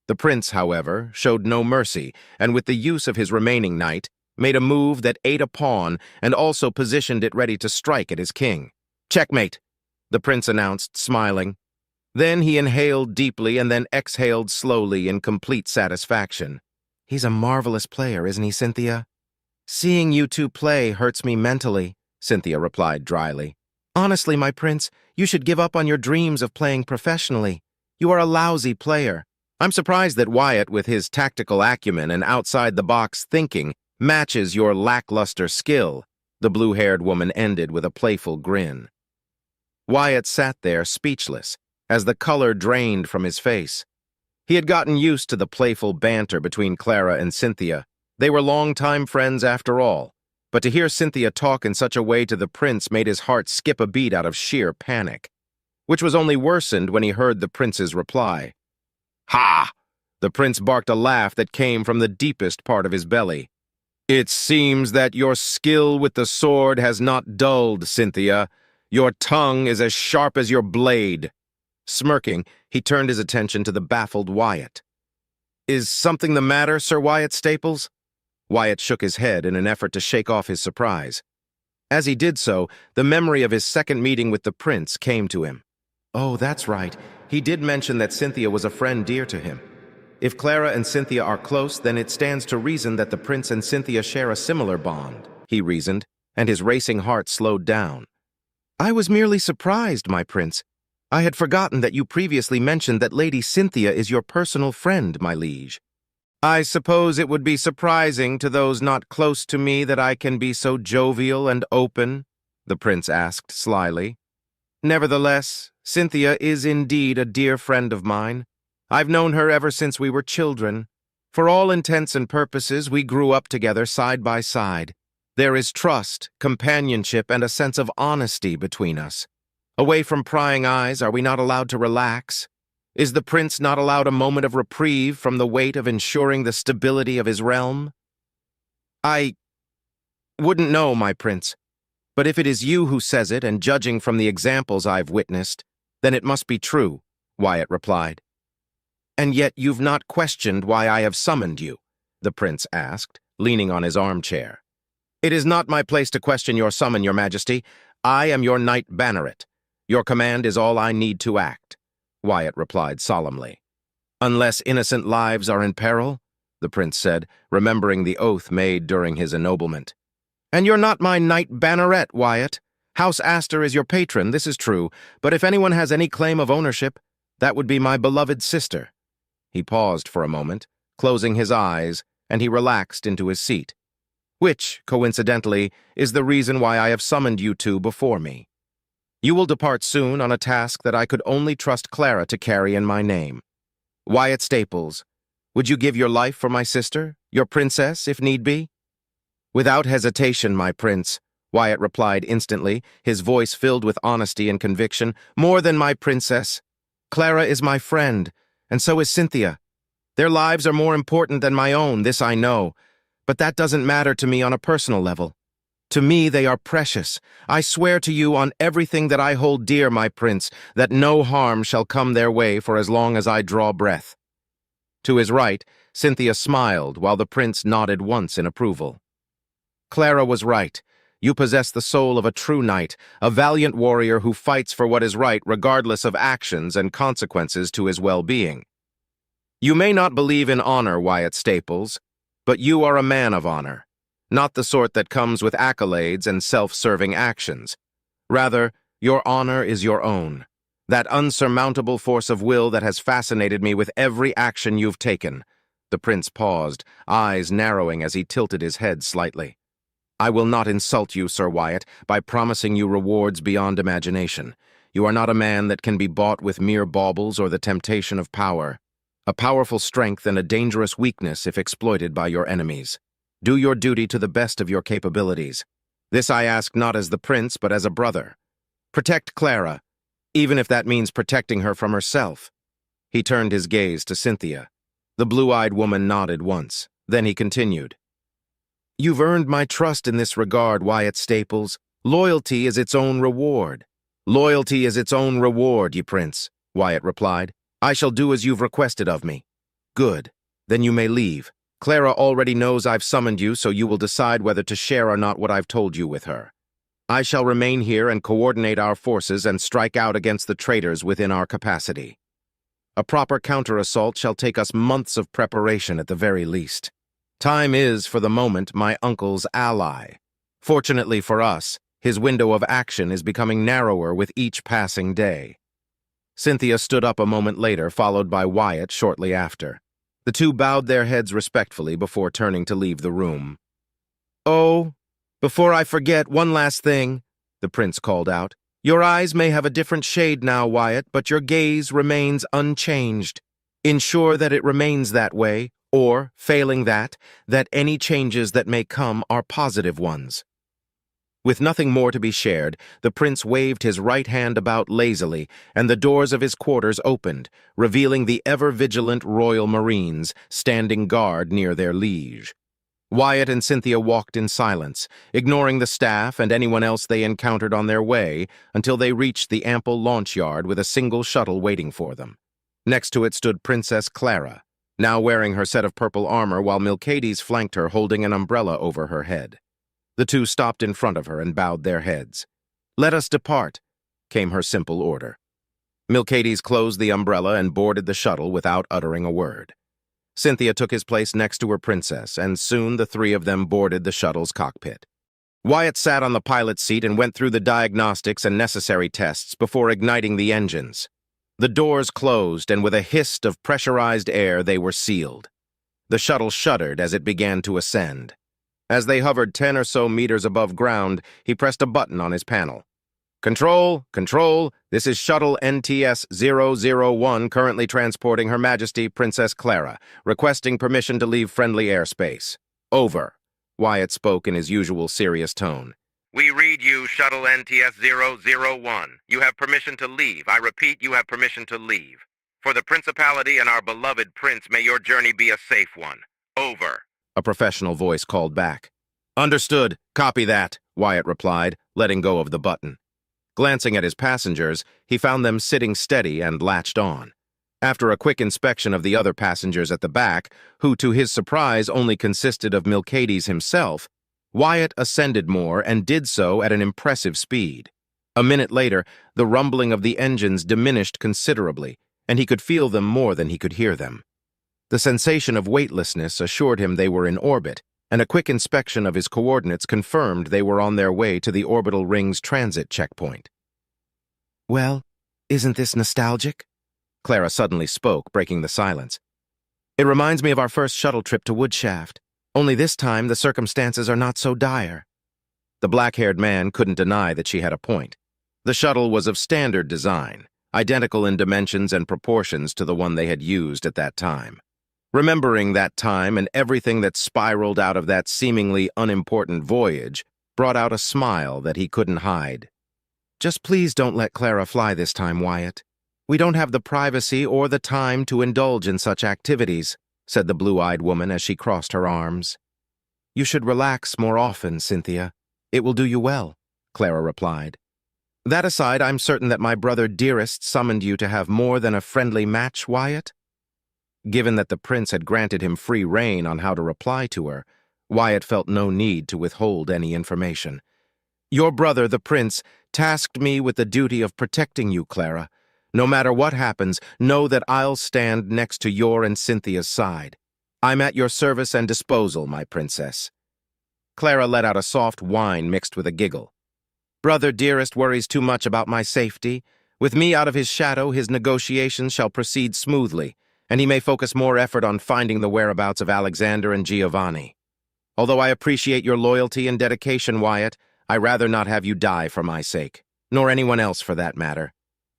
The prince, however, showed no mercy, and with the use of his remaining knight, made a move that ate a pawn and also positioned it ready to strike at his king. "Checkmate," the prince announced, smiling. Then he inhaled deeply and then exhaled slowly in complete satisfaction. "He's a marvelous player, isn't he, Cynthia?" "Seeing you two play hurts me mentally," Cynthia replied dryly. "Honestly, my prince, you should give up on your dreams of playing professionally. You are a lousy player." "I'm surprised that Wyatt, with his tactical acumen and outside-the-box thinking, matches your lackluster skill," the blue-haired woman ended with a playful grin. Wyatt sat there, speechless, as the color drained from his face. He had gotten used to the playful banter between Clara and Cynthia. They were longtime friends after all, but to hear Cynthia talk in such a way to the prince made his heart skip a beat out of sheer panic, which was only worsened when he heard the prince's reply. "Ha!" The prince barked a laugh that came from the deepest part of his belly. "It seems that your skill with the sword has not dulled, Cynthia. Your tongue is as sharp as your blade." Smirking, he turned his attention to the baffled Wyatt. "Is something the matter, Sir Wyatt Staples?" Wyatt shook his head in an effort to shake off his surprise. As he did so, the memory of his second meeting with the prince came to him. Oh, that's right. He did mention that Cynthia was a friend dear to him. If Clara and Cynthia are close, then it stands to reason that the prince and Cynthia share a similar bond, he reasoned, and his racing heart slowed down. "I was merely surprised, my prince. I had forgotten that you previously mentioned that Lady Cynthia is your personal friend, my liege." "I suppose it would be surprising to those not close to me that I can be so jovial and open?" the prince asked slyly. "Nevertheless, Cynthia is indeed a dear friend of mine. I've known her ever since we were children. For all intents and purposes, we grew up together side by side. There is trust, companionship, and a sense of honesty between us. Away from prying eyes, are we not allowed to relax? Is the prince not allowed a moment of reprieve from the weight of ensuring the stability of his realm? I wouldn't know, my prince. But if it is you who says it, and judging from the examples I've witnessed, then it must be true, Wyatt replied. And yet you've not questioned why I have summoned you, the prince asked, leaning on his armchair. It is not my place to question your summon, your majesty. I am your knight banneret. Your command is all I need to act, Wyatt replied solemnly. Unless innocent lives are in peril, the prince said, remembering the oath made during his ennoblement. And you're not my knight banneret, Wyatt. House Astor is your patron, this is true, but if anyone has any claim of ownership, that would be my beloved sister. He paused for a moment, closing his eyes, and he relaxed into his seat. Which, coincidentally, is the reason why I have summoned you two before me. You will depart soon on a task that I could only trust Clara to carry in my name. Wyatt Staples, would you give your life for my sister, your princess, if need be? Without hesitation, my prince, Wyatt replied instantly, his voice filled with honesty and conviction. More than my princess. Clara is my friend, and so is Cynthia. Their lives are more important than my own, this I know, but that doesn't matter to me on a personal level. To me, they are precious. I swear to you on everything that I hold dear, my prince, that no harm shall come their way for as long as I draw breath. To his right, Cynthia smiled while the prince nodded once in approval. Clara was right. You possess the soul of a true knight, a valiant warrior who fights for what is right regardless of actions and consequences to his well-being. You may not believe in honor, Wyatt Staples, but you are a man of honor, not the sort that comes with accolades and self-serving actions. Rather, your honor is your own, that unsurmountable force of will that has fascinated me with every action you've taken. The prince paused, eyes narrowing as he tilted his head slightly. I will not insult you, Sir Wyatt, by promising you rewards beyond imagination. You are not a man that can be bought with mere baubles or the temptation of power. A powerful strength and a dangerous weakness if exploited by your enemies. Do your duty to the best of your capabilities. This I ask not as the prince, but as a brother. Protect Clara, even if that means protecting her from herself. He turned his gaze to Cynthia. The blue-eyed woman nodded once. Then he continued. You've earned my trust in this regard, Wyatt Staples. Loyalty is its own reward. Loyalty is its own reward, ye prince, Wyatt replied. I shall do as you've requested of me. Good. Then you may leave. Clara already knows I've summoned you, so you will decide whether to share or not what I've told you with her. I shall remain here and coordinate our forces and strike out against the traitors within our capacity. A proper counter-assault shall take us months of preparation at the very least. Time is, for the moment, my uncle's ally. Fortunately for us, his window of action is becoming narrower with each passing day. Cynthia stood up a moment later, followed by Wyatt shortly after. The two bowed their heads respectfully before turning to leave the room. Oh, before I forget, one last thing, the prince called out. Your eyes may have a different shade now, Wyatt, but your gaze remains unchanged. Ensure that it remains that way, or, failing that any changes that may come are positive ones. With nothing more to be shared, the prince waved his right hand about lazily, and the doors of his quarters opened, revealing the ever-vigilant royal marines standing guard near their liege. Wyatt and Cynthia walked in silence, ignoring the staff and anyone else they encountered on their way until they reached the ample launch yard with a single shuttle waiting for them. Next to it stood Princess Clara, now wearing her set of purple armor while Milcades flanked her holding an umbrella over her head. The two stopped in front of her and bowed their heads. "Let us depart," came her simple order. Milcades closed the umbrella and boarded the shuttle without uttering a word. Cynthia took his place next to her princess, and soon the three of them boarded the shuttle's cockpit. Wyatt sat on the pilot's seat and went through the diagnostics and necessary tests before igniting the engines. The doors closed, and with a hiss of pressurized air, they were sealed. The shuttle shuddered as it began to ascend. As they hovered 10 or so meters above ground, he pressed a button on his panel. Control, this is Shuttle NTS-001 currently transporting Her Majesty Princess Clara, requesting permission to leave friendly airspace. Over. Wyatt spoke in his usual serious tone. We read you, Shuttle NTS-001. You have permission to leave. I repeat, you have permission to leave. For the Principality and our beloved Prince, may your journey be a safe one. Over. A professional voice called back. Understood. Copy that, Wyatt replied, letting go of the button. Glancing at his passengers, he found them sitting steady and latched on. After a quick inspection of the other passengers at the back, who to his surprise only consisted of Milcades himself, Wyatt ascended more and did so at an impressive speed. A minute later, the rumbling of the engines diminished considerably, and he could feel them more than he could hear them. The sensation of weightlessness assured him they were in orbit, and a quick inspection of his coordinates confirmed they were on their way to the orbital ring's transit checkpoint. Well, isn't this nostalgic? Clara suddenly spoke, breaking the silence. It reminds me of our first shuttle trip to Woodshaft, only this time the circumstances are not so dire. The black-haired man couldn't deny that she had a point. The shuttle was of standard design, identical in dimensions and proportions to the one they had used at that time. Remembering that time and everything that spiraled out of that seemingly unimportant voyage brought out a smile that he couldn't hide. Just please don't let Clara fly this time, Wyatt. We don't have the privacy or the time to indulge in such activities, said the blue-eyed woman as she crossed her arms. You should relax more often, Cynthia. It will do you well, Clara replied. That aside, I'm certain that my brother Dearest summoned you to have more than a friendly match, Wyatt? Given that the prince had granted him free rein on how to reply to her, Wyatt felt no need to withhold any information. Your brother, the prince, tasked me with the duty of protecting you, Clara. No matter what happens, know that I'll stand next to your and Cynthia's side. I'm at your service and disposal, my princess. Clara let out a soft whine mixed with a giggle. Brother Dearest worries too much about my safety. With me out of his shadow, his negotiations shall proceed smoothly, and he may focus more effort on finding the whereabouts of Alexander and Giovanni. Although I appreciate your loyalty and dedication, Wyatt, I rather not have you die for my sake, nor anyone else for that matter.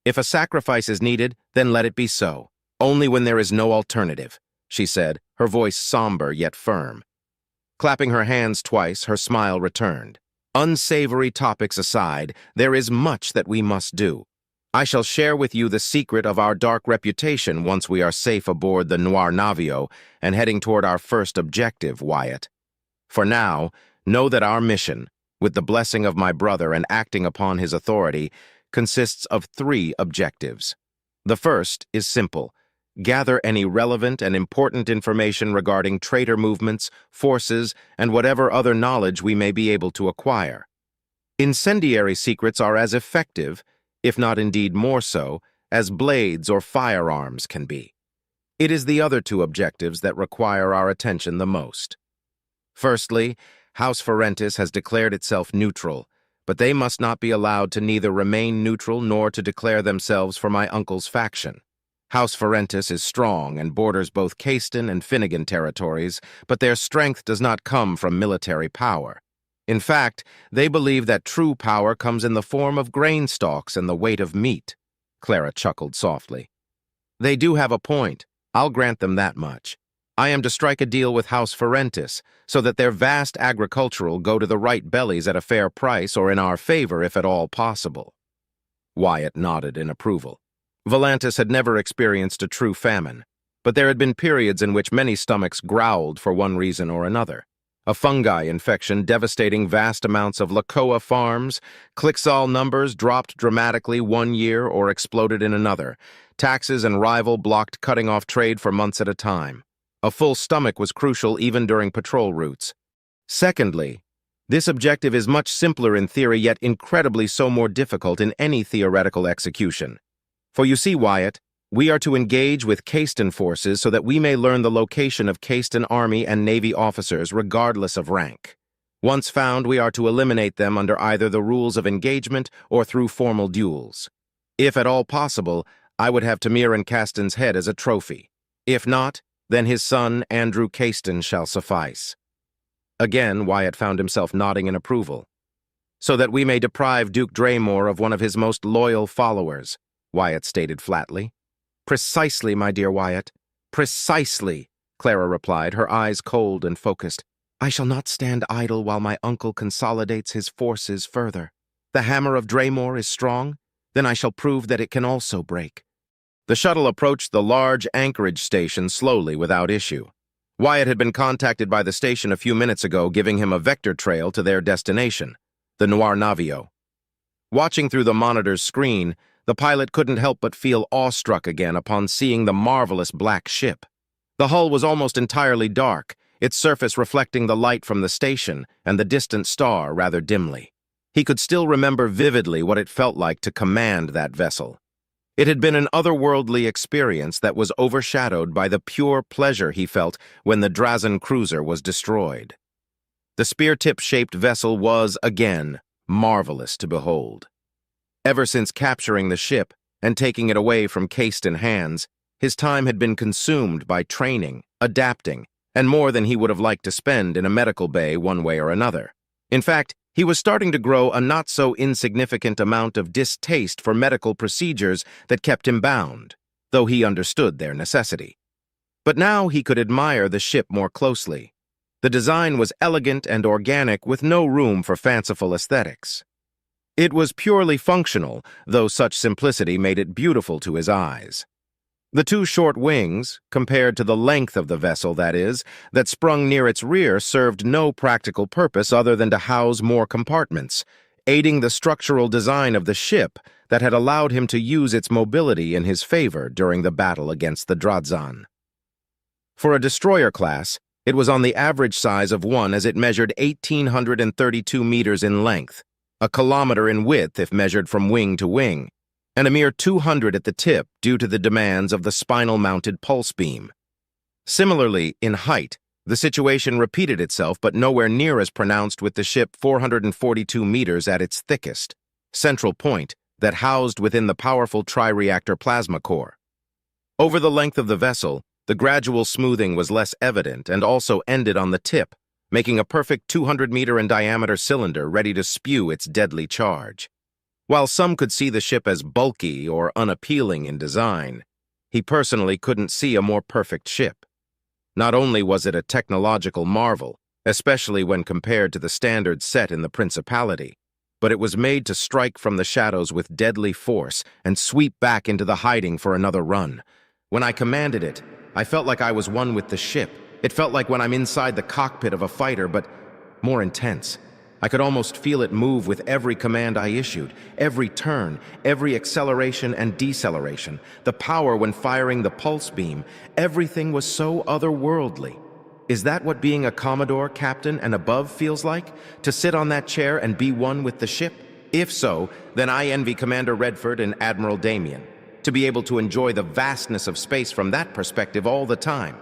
If a sacrifice is needed, then let it be so. Only when there is no alternative, she said, her voice somber yet firm. Clapping her hands twice, her smile returned. Unsavory topics aside, there is much that we must do. I shall share with you the secret of our dark reputation once we are safe aboard the Noir Navio and heading toward our first objective, Wyatt. For now, know that our mission, with the blessing of my brother and acting upon his authority, consists of 3 objectives. The first is simple. Gather any relevant and important information regarding traitor movements, forces, and whatever other knowledge we may be able to acquire. Incendiary secrets are as effective, if not indeed more so, as blades or firearms can be. It is the other 2 objectives that require our attention the most. Firstly, House Ferentis has declared itself neutral, but they must not be allowed to neither remain neutral nor to declare themselves for my uncle's faction. House Ferentis is strong and borders both Caiston and Finnegan territories, but their strength does not come from military power. In fact, they believe that true power comes in the form of grain stalks and the weight of meat. Clara chuckled softly. They do have a point. I'll grant them that much. I am to strike a deal with House Ferentis, so that their vast agricultural go to the right bellies at a fair price or in our favor if at all possible. Wyatt nodded in approval. Volantis had never experienced a true famine, but there had been periods in which many stomachs growled for one reason or another. A fungi infection devastating vast amounts of Lakoa farms, Clixol numbers dropped dramatically one year or exploded in another, taxes and rival blocked cutting off trade for months at a time. A full stomach was crucial even during patrol routes. Secondly, this objective is much simpler in theory yet incredibly so more difficult in any theoretical execution. For you see, Wyatt, we are to engage with Caiston forces so that we may learn the location of Caiston Army and Navy officers regardless of rank. Once found, we are to eliminate them under either the rules of engagement or through formal duels. If at all possible, I would have Tamir and Caiston's head as a trophy. If not, then his son, Andrew Caiston, shall suffice. Again, Wyatt found himself nodding in approval. So that we may deprive Duke Draymore of one of his most loyal followers, Wyatt stated flatly. Precisely, my dear Wyatt. Precisely, Clara replied, her eyes cold and focused. I shall not stand idle while my uncle consolidates his forces further. The hammer of Draymore is strong, then I shall prove that it can also break. The shuttle approached the large anchorage station slowly without issue. Wyatt had been contacted by the station a few minutes ago, giving him a vector trail to their destination, the Noir Navio. Watching through the monitor's screen, the pilot couldn't help but feel awestruck again upon seeing the marvelous black ship. The hull was almost entirely dark, its surface reflecting the light from the station and the distant star rather dimly. He could still remember vividly what it felt like to command that vessel. It had been an otherworldly experience that was overshadowed by the pure pleasure he felt when the Drazen cruiser was destroyed. The spear-tip-shaped vessel was, again, marvelous to behold. Ever since capturing the ship and taking it away from Caiston hands, his time had been consumed by training, adapting, and more than he would have liked to spend in a medical bay one way or another. In fact, he was starting to grow a not-so-insignificant amount of distaste for medical procedures that kept him bound, though he understood their necessity. But now he could admire the ship more closely. The design was elegant and organic with no room for fanciful aesthetics. It was purely functional, though such simplicity made it beautiful to his eyes. The two short wings, compared to the length of the vessel, that is, that sprung near its rear, served no practical purpose other than to house more compartments, aiding the structural design of the ship that had allowed him to use its mobility in his favor during the battle against the Drazen. For a destroyer class, it was on the average size of one as it measured 1,832 meters in length, a kilometer in width if measured from wing to wing, and a mere 200 at the tip due to the demands of the spinal-mounted pulse beam. Similarly, in height, the situation repeated itself but nowhere near as pronounced with the ship 442 meters at its thickest, central point that housed within the powerful tri-reactor plasma core. Over the length of the vessel, the gradual smoothing was less evident and also ended on the tip, making a perfect 200-meter-in-diameter cylinder ready to spew its deadly charge. While some could see the ship as bulky or unappealing in design, he personally couldn't see a more perfect ship. Not only was it a technological marvel, especially when compared to the standards set in the Principality, but it was made to strike from the shadows with deadly force and sweep back into the hiding for another run. When I commanded it, I felt like I was one with the ship. It felt like when I'm inside the cockpit of a fighter, but more intense. I could almost feel it move with every command I issued, every turn, every acceleration and deceleration, the power when firing the pulse beam. Everything was so otherworldly. Is that what being a Commodore, Captain, and above feels like? To sit on that chair and be one with the ship? If so, then I envy Commander Redford and Admiral Damien, to be able to enjoy the vastness of space from that perspective all the time.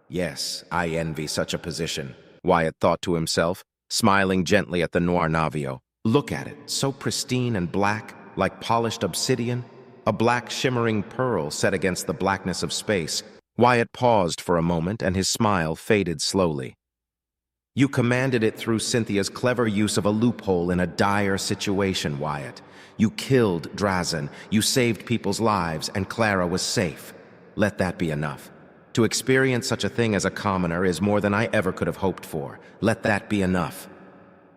Yes, I envy such a position, Wyatt thought to himself, smiling gently at the Noir Navio. Look at it, so pristine and black, like polished obsidian, a black shimmering pearl set against the blackness of space. Wyatt paused for a moment, and his smile faded slowly. You commanded it through Cynthia's clever use of a loophole in a dire situation, Wyatt. You killed Drazen, you saved people's lives, and Clara was safe. Let that be enough. To experience such a thing as a commoner is more than I ever could have hoped for. Let that be enough.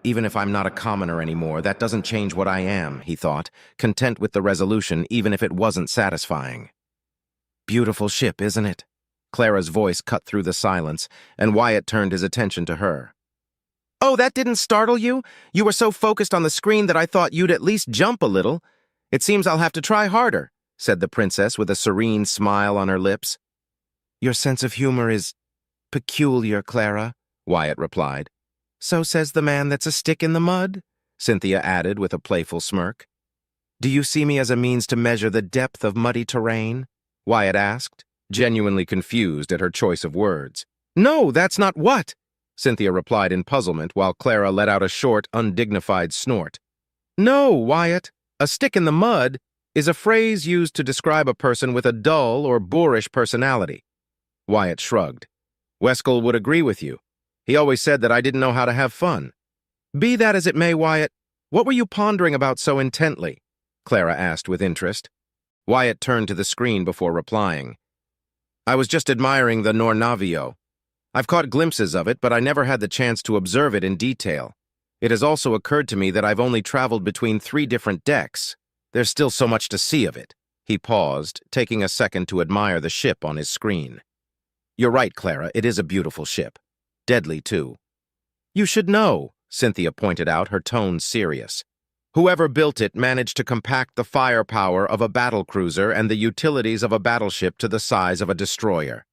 Even if I'm not a commoner anymore, that doesn't change what I am, he thought, content with the resolution even if it wasn't satisfying. Beautiful ship, isn't it? Clara's voice cut through the silence, and Wyatt turned his attention to her. Oh, that didn't startle you? You were so focused on the screen that I thought you'd at least jump a little. It seems I'll have to try harder, said the princess with a serene smile on her lips. Your sense of humor is peculiar, Clara, Wyatt replied. So says the man that's a stick in the mud, Cynthia added with a playful smirk. Do you see me as a means to measure the depth of muddy terrain? Wyatt asked, genuinely confused at her choice of words. No, that's not what, Cynthia replied in puzzlement while Clara let out a short, undignified snort. No, Wyatt, a stick in the mud is a phrase used to describe a person with a dull or boorish personality. Wyatt shrugged. Weskel would agree with you. He always said that I didn't know how to have fun. Be that as it may, Wyatt, what were you pondering about so intently? Clara asked with interest. Wyatt turned to the screen before replying. I was just admiring the Nornavio. I've caught glimpses of it, but I never had the chance to observe it in detail. It has also occurred to me that I've only traveled between 3 different decks. There's still so much to see of it. He paused, taking a second to admire the ship on his screen. You're right, Clara, it is a beautiful ship. Deadly, too. You should know, Cynthia pointed out, her tone serious. Whoever built it managed to compact the firepower of a battlecruiser and the utilities of a battleship to the size of a destroyer.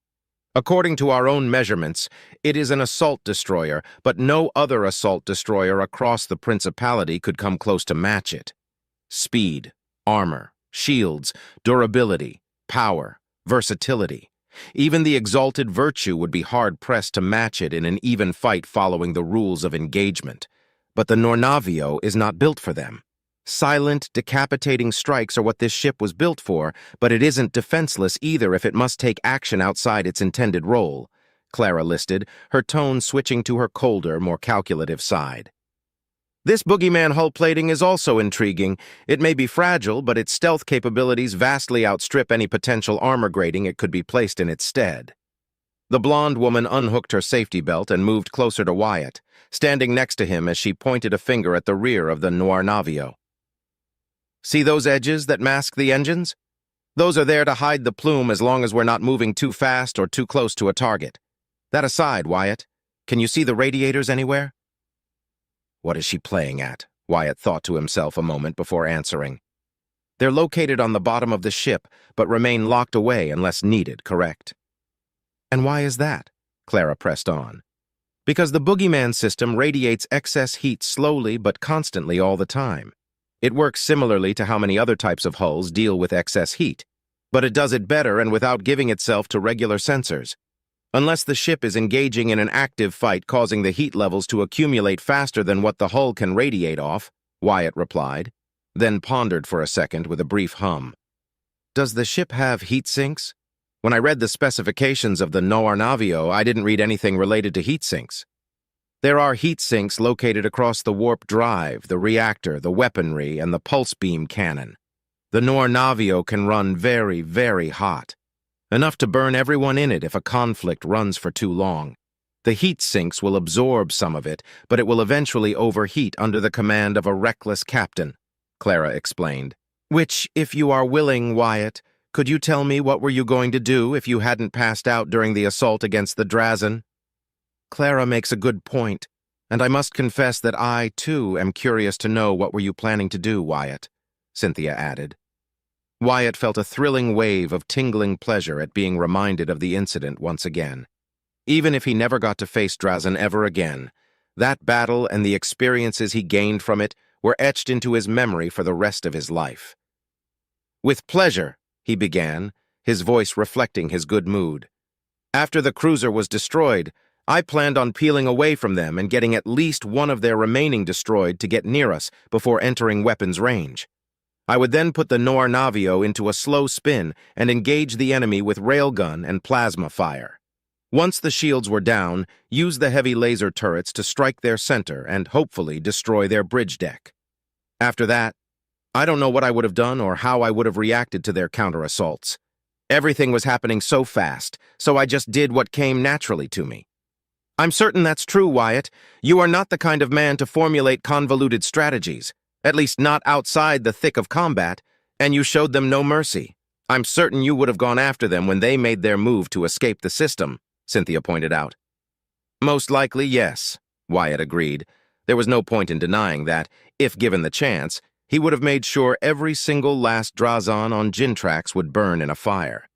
According to our own measurements, it is an assault destroyer, but no other assault destroyer across the Principality could come close to match it. Speed, armor, shields, durability, power, versatility. Even the exalted Virtue would be hard-pressed to match it in an even fight following the rules of engagement. But the Nornavio is not built for them. Silent, decapitating strikes are what this ship was built for, but it isn't defenseless either if it must take action outside its intended role, Clara listed, her tone switching to her colder, more calculative side. This boogeyman hull plating is also intriguing. It may be fragile, but its stealth capabilities vastly outstrip any potential armor grading it could be placed in its stead. The blonde woman unhooked her safety belt and moved closer to Wyatt, standing next to him as she pointed a finger at the rear of the Nornavio. See those edges that mask the engines? Those are there to hide the plume as long as we're not moving too fast or too close to a target. That aside, Wyatt, can you see the radiators anywhere? What is she playing at? Wyatt thought to himself a moment before answering. They're located on the bottom of the ship, but remain locked away unless needed, correct? And why is that? Clara pressed on. Because the boogeyman system radiates excess heat slowly but constantly all the time. It works similarly to how many other types of hulls deal with excess heat, but it does it better and without giving itself to regular sensors. Unless the ship is engaging in an active fight causing the heat levels to accumulate faster than what the hull can radiate off, Wyatt replied, then pondered for a second with a brief hum. Does the ship have heat sinks? When I read the specifications of the Nornavio, I didn't read anything related to heat sinks. There are heat sinks located across the warp drive, the reactor, the weaponry, and the pulse beam cannon. The Nornavio can run very, very hot. Enough to burn everyone in it if a conflict runs for too long. The heat sinks will absorb some of it, but it will eventually overheat under the command of a reckless captain, Clara explained. Which, if you are willing, Wyatt, could you tell me what were you going to do if you hadn't passed out during the assault against the Drazen? Clara makes a good point, and I must confess that I, too, am curious to know what were you planning to do, Wyatt, Cynthia added. Wyatt felt a thrilling wave of tingling pleasure at being reminded of the incident once again. Even if he never got to face Drazen ever again, that battle and the experiences he gained from it were etched into his memory for the rest of his life. With pleasure, he began, his voice reflecting his good mood. After the cruiser was destroyed, I planned on peeling away from them and getting at least one of their remaining destroyed to get near us before entering weapons range. I would then put the Nornavio into a slow spin and engage the enemy with railgun and plasma fire. Once the shields were down, use the heavy laser turrets to strike their center and hopefully destroy their bridge deck. After that, I don't know what I would have done or how I would have reacted to their counter-assaults. Everything was happening so fast, so I just did what came naturally to me. I'm certain that's true, Wyatt. You are not the kind of man to formulate convoluted strategies, at least not outside the thick of combat, and you showed them no mercy. I'm certain you would have gone after them when they made their move to escape the system, Cynthia pointed out. Most likely, yes, Wyatt agreed. There was no point in denying that, if given the chance, he would have made sure every single last Drazan on Gintrax would burn in a fire.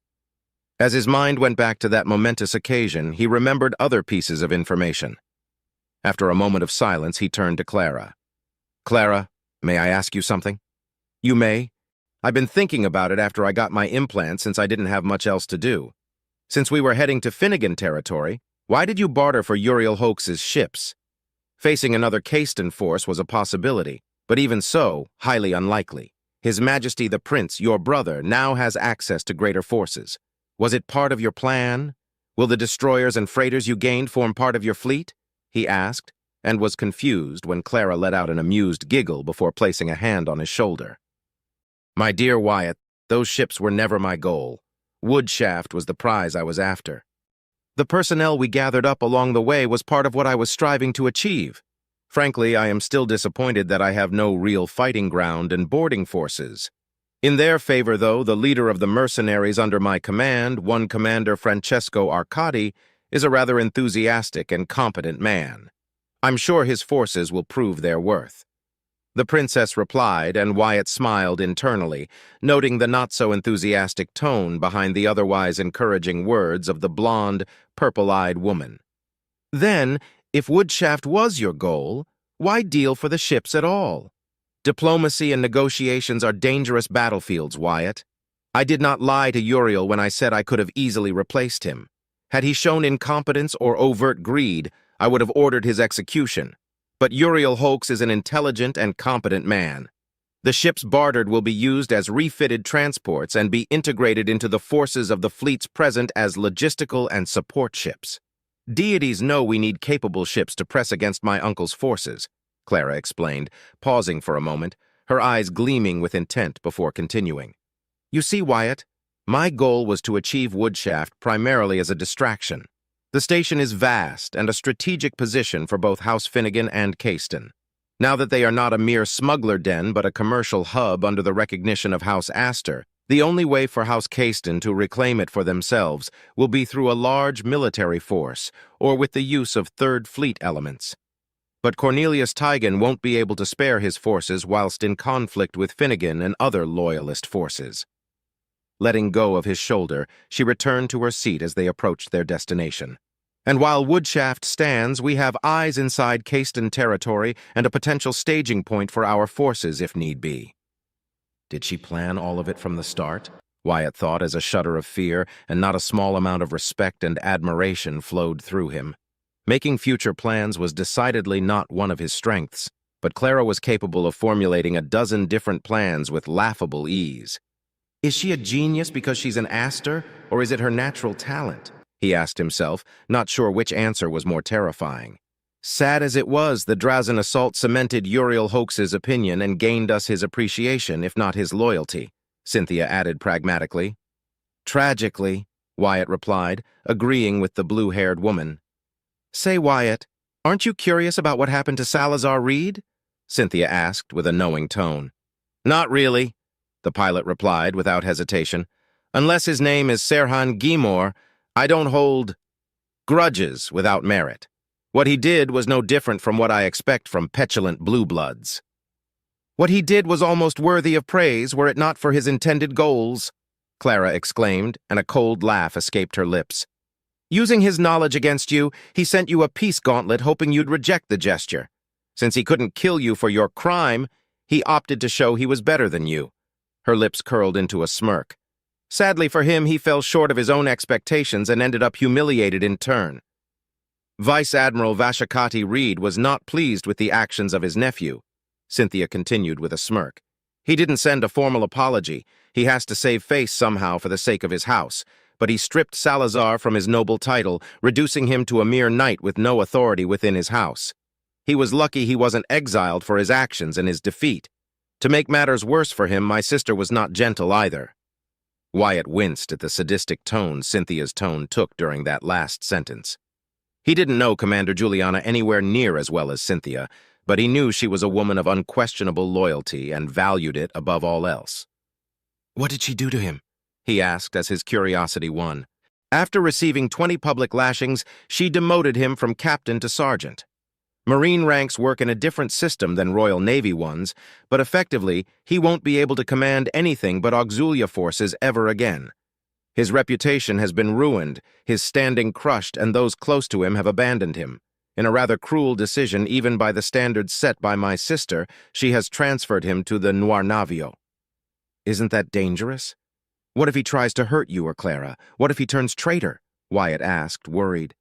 As his mind went back to that momentous occasion, he remembered other pieces of information. After a moment of silence, he turned to Clara. Clara, may I ask you something? You may. I've been thinking about it after I got my implant since I didn't have much else to do. Since we were heading to Finnegan territory, why did you barter for Uriel Hoax's ships? Facing another Caiston force was a possibility, but even so, highly unlikely. His Majesty the Prince, your brother, now has access to greater forces. Was it part of your plan? Will the destroyers and freighters you gained form part of your fleet? He asked, and was confused when Clara let out an amused giggle before placing a hand on his shoulder. "My dear Wyatt, those ships were never my goal. Woodshaft was the prize I was after. The personnel we gathered up along the way was part of what I was striving to achieve. Frankly, I am still disappointed that I have no real fighting ground and boarding forces. In their favor, though, the leader of the mercenaries under my command, one Commander Francesco Arcadi, is a rather enthusiastic and competent man. I'm sure his forces will prove their worth." The princess replied, and Wyatt smiled internally, noting the not-so-enthusiastic tone behind the otherwise encouraging words of the blonde, purple-eyed woman. "Then, if Woodshaft was your goal, why deal for the ships at all? Diplomacy and negotiations are dangerous battlefields, Wyatt. I did not lie to Uriel when I said I could have easily replaced him. Had he shown incompetence or overt greed, I would have ordered his execution. But Uriel Hoax is an intelligent and competent man. The ships bartered will be used as refitted transports and be integrated into the forces of the fleets present as logistical and support ships. Deities know we need capable ships to press against my uncle's forces," Clara explained, pausing for a moment, her eyes gleaming with intent before continuing. "You see, Wyatt, my goal was to achieve Woodshaft primarily as a distraction. The station is vast and a strategic position for both House Finnegan and Caiston. Now that they are not a mere smuggler den but a commercial hub under the recognition of House Astor, the only way for House Caiston to reclaim it for themselves will be through a large military force or with the use of Third Fleet elements. But Cornelius Tigan won't be able to spare his forces whilst in conflict with Finnegan and other loyalist forces." Letting go of his shoulder, she returned to her seat as they approached their destination. "And while Woodshaft stands, we have eyes inside Caiston territory and a potential staging point for our forces if need be." Did she plan all of it from the start? Wyatt thought as a shudder of fear and not a small amount of respect and admiration flowed through him. Making future plans was decidedly not one of his strengths, but Clara was capable of formulating a dozen different plans with laughable ease. "Is she a genius because she's an Astor, or is it her natural talent?" he asked himself, not sure which answer was more terrifying. Sad as it was, the Drazen assault cemented Uriel Hoax's opinion and gained us his appreciation, if not his loyalty, Cynthia added pragmatically. "Tragically," Wyatt replied, agreeing with the blue-haired woman. "Say, Wyatt, aren't you curious about what happened to Salazar Reed?" Cynthia asked with a knowing tone. "Not really," the pilot replied without hesitation. "Unless his name is Serhan Gimor, I don't hold grudges without merit. What he did was no different from what I expect from petulant blue bloods." "What he did was almost worthy of praise were it not for his intended goals," Clara exclaimed, and a cold laugh escaped her lips. "Using his knowledge against you, he sent you a peace gauntlet hoping you'd reject the gesture. Since he couldn't kill you for your crime, he opted to show he was better than you." Her lips curled into a smirk. "Sadly for him, he fell short of his own expectations and ended up humiliated in turn." Vice Admiral Vashakati Reed was not pleased with the actions of his nephew, Cynthia continued with a smirk. "He didn't send a formal apology. He has to save face somehow for the sake of his house, but he stripped Salazar from his noble title, reducing him to a mere knight with no authority within his house. He was lucky he wasn't exiled for his actions and his defeat. To make matters worse for him, my sister was not gentle either." Wyatt winced at the sadistic tone Cynthia's tone took during that last sentence. He didn't know Commander Juliana anywhere near as well as Cynthia, but he knew she was a woman of unquestionable loyalty and valued it above all else. "What did she do to him?" he asked as his curiosity won. "After receiving 20 public lashings, she demoted him from captain to sergeant. Marine ranks work in a different system than Royal Navy ones, but effectively, he won't be able to command anything but auxilia forces ever again. His reputation has been ruined, his standing crushed, and those close to him have abandoned him. In a rather cruel decision even by the standards set by my sister, she has transferred him to the Noir Navio." "Isn't that dangerous? What if he tries to hurt you or Clara? What if he turns traitor?" Wyatt asked, worried.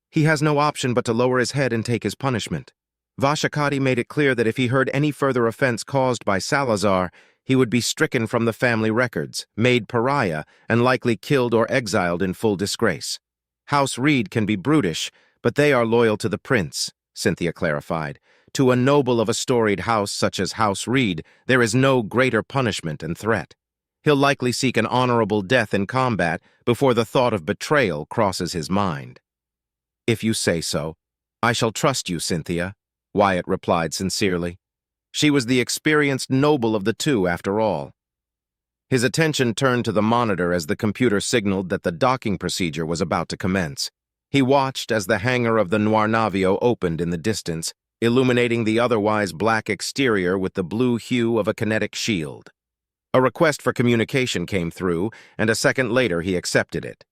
"He has no option but to lower his head and take his punishment. Vashakati made it clear that if he heard any further offense caused by Salazar, he would be stricken from the family records, made pariah, and likely killed or exiled in full disgrace. House Reed can be brutish, but they are loyal to the prince. Cynthia clarified. To a noble of a storied house such as House Reed, there is no greater punishment and threat. He'll likely seek an honorable death in combat before the thought of betrayal crosses his mind. If you say so, I shall trust you, Cynthia, Wyatt replied sincerely. She was the experienced noble of the two, after all. His attention turned to the monitor as the computer signaled that the docking procedure was about to commence. He watched as the hangar of the Noir Navio opened in the distance, illuminating the otherwise black exterior with the blue hue of a kinetic shield. A request for communication came through, and a second later he accepted it.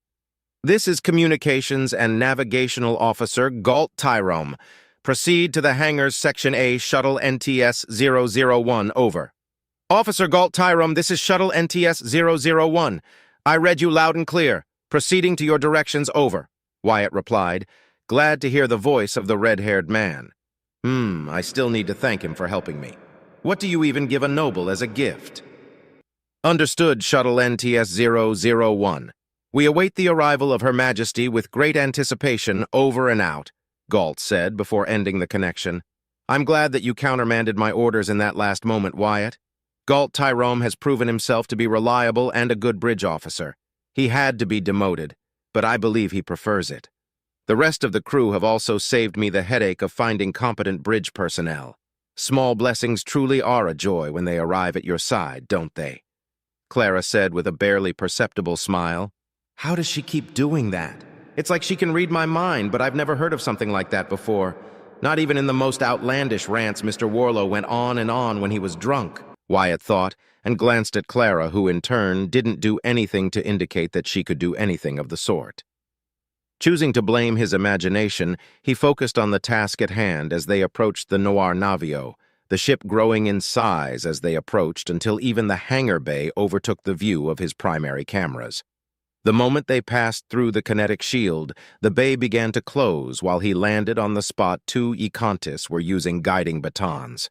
This is Communications and Navigational Officer Galt Tyrome. Proceed to the hangar's Section A Shuttle NTS-001, over. Officer Galt Tyrome, this is Shuttle NTS-001. I read you loud and clear. Proceeding to your directions, over, Wyatt replied, glad to hear the voice of the red-haired man. I still need to thank him for helping me. What do you even give a noble as a gift? Understood, Shuttle NTS-001. We await the arrival of Her Majesty with great anticipation, over and out, Galt said before ending the connection. I'm glad that you countermanded my orders in that last moment, Wyatt. Galt Tyrome has proven himself to be reliable and a good bridge officer. He had to be demoted, but I believe he prefers it. The rest of the crew have also saved me the headache of finding competent bridge personnel. Small blessings truly are a joy when they arrive at your side, don't they? Clara said with a barely perceptible smile. How does she keep doing that? It's like she can read my mind, but I've never heard of something like that before. Not even in the most outlandish rants Mr. Warlow went on and on when he was drunk, Wyatt thought, and glanced at Clara, who in turn didn't do anything to indicate that she could do anything of the sort. Choosing to blame his imagination, he focused on the task at hand as they approached the Noir Navio, the ship growing in size as they approached until even the hangar bay overtook the view of his primary cameras. The moment they passed through the kinetic shield, the bay began to close while he landed on the spot two Econtis were using guiding batons.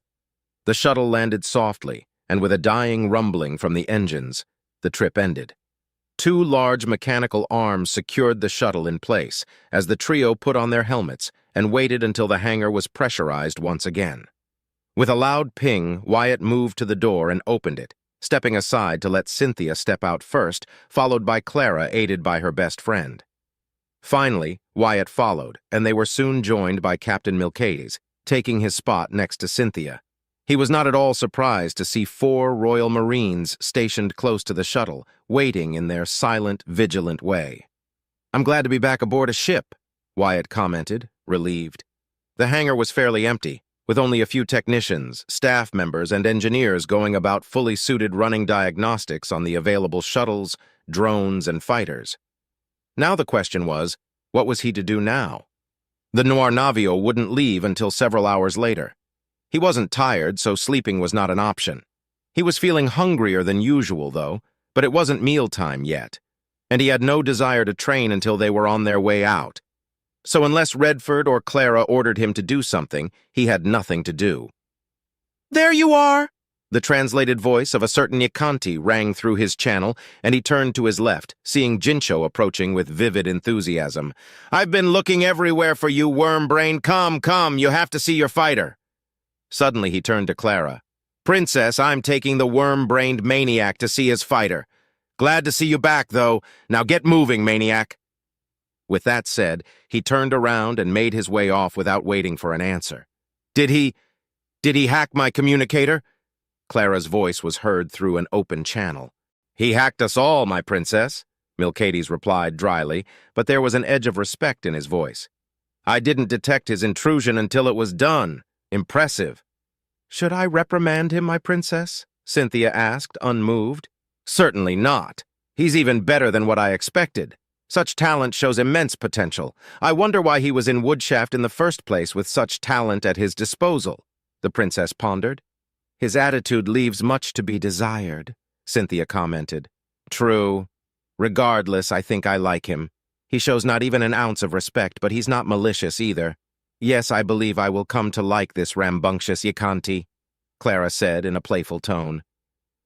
The shuttle landed softly, and with a dying rumbling from the engines, the trip ended. Two large mechanical arms secured the shuttle in place as the trio put on their helmets and waited until the hangar was pressurized once again. With a loud ping, Wyatt moved to the door and opened it, stepping aside to let Cynthia step out first, followed by Clara, aided by her best friend. Finally, Wyatt followed, and they were soon joined by Captain Milcades, taking his spot next to Cynthia. He was not at all surprised to see 4 Royal Marines stationed close to the shuttle, waiting in their silent, vigilant way. I'm glad to be back aboard a ship, Wyatt commented, relieved. The hangar was fairly empty, with only a few technicians, staff members, and engineers going about fully suited running diagnostics on the available shuttles, drones, and fighters. Now the question was, what was he to do now? The Noir Navio wouldn't leave until several hours later. He wasn't tired, so sleeping was not an option. He was feeling hungrier than usual, though, but it wasn't mealtime yet, and he had no desire to train until they were on their way out. So unless Redford or Clara ordered him to do something, he had nothing to do. There you are! The translated voice of a certain Nikanti rang through his channel, and he turned to his left, seeing Jincho approaching with vivid enthusiasm. I've been looking everywhere for you, worm-brain. Come, you have to see your fighter. Suddenly he turned to Clara. Princess, I'm taking the worm-brained maniac to see his fighter. Glad to see you back, though. Now get moving, maniac. With that said, he turned around and made his way off without waiting for an answer. Did he hack my communicator? Clara's voice was heard through an open channel. He hacked us all, my princess, Milcades replied dryly, but there was an edge of respect in his voice. I didn't detect his intrusion until it was done. Impressive. Should I reprimand him, my princess? Cynthia asked, unmoved. Certainly not. He's even better than what I expected. Such talent shows immense potential. I wonder why he was in Woodshaft in the first place with such talent at his disposal, the princess pondered. His attitude leaves much to be desired, Cynthia commented. True. Regardless, I think I like him. He shows not even an ounce of respect, but he's not malicious either. Yes, I believe I will come to like this rambunctious Yikanti, Clara said in a playful tone.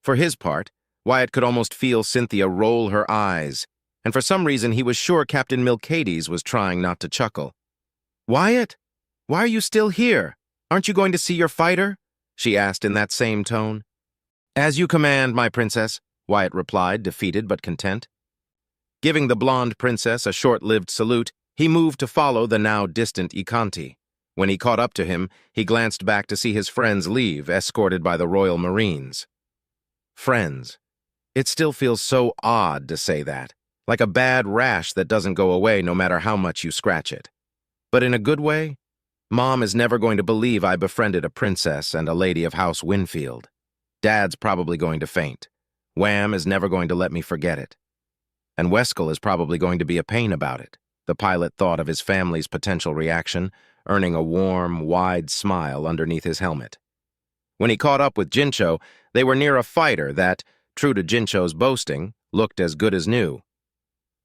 For his part, Wyatt could almost feel Cynthia roll her eyes, and for some reason he was sure Captain Milcades was trying not to chuckle. Wyatt? Why are you still here? Aren't you going to see your fighter? She asked in that same tone. As you command, my princess, Wyatt replied, defeated but content. Giving the blonde princess a short-lived salute, he moved to follow the now distant Ikanti. When he caught up to him, he glanced back to see his friends leave, escorted by the Royal Marines. Friends. It still feels so odd to say that, like a bad rash that doesn't go away no matter how much you scratch it. But in a good way, Mom is never going to believe I befriended a princess and a lady of House Winfield. Dad's probably going to faint. Wham is never going to let me forget it. And Weskel is probably going to be a pain about it. The pilot thought of his family's potential reaction, earning a warm, wide smile underneath his helmet. When he caught up with Jincho, they were near a fighter that, true to Jincho's boasting, looked as good as new.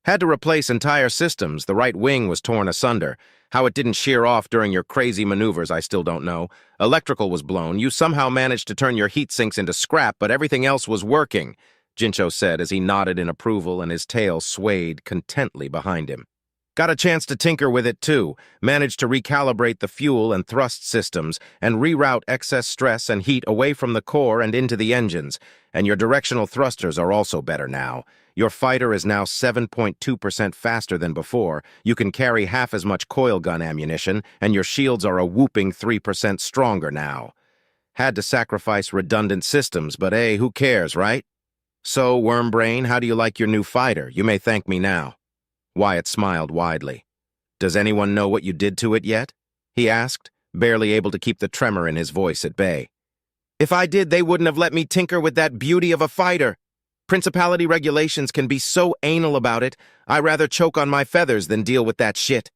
Had to replace entire systems. The right wing was torn asunder. How it didn't shear off during your crazy maneuvers, I still don't know. Electrical was blown. You somehow managed to turn your heat sinks into scrap, but everything else was working, Jincho said as he nodded in approval and his tail swayed contently behind him. Got a chance to tinker with it, too. Managed to recalibrate the fuel and thrust systems and reroute excess stress and heat away from the core and into the engines. And your directional thrusters are also better now. Your fighter is now 7.2% faster than before. You can carry half as much coil gun ammunition, and your shields are a whooping 3% stronger now. Had to sacrifice redundant systems, but hey, who cares, right? So, Wormbrain, how do you like your new fighter? You may thank me now. Wyatt smiled widely. Does anyone know what you did to it yet? He asked, barely able to keep the tremor in his voice at bay. If I did, they wouldn't have let me tinker with that beauty of a fighter. Principality regulations can be so anal about it, I'd rather choke on my feathers than deal with that shit.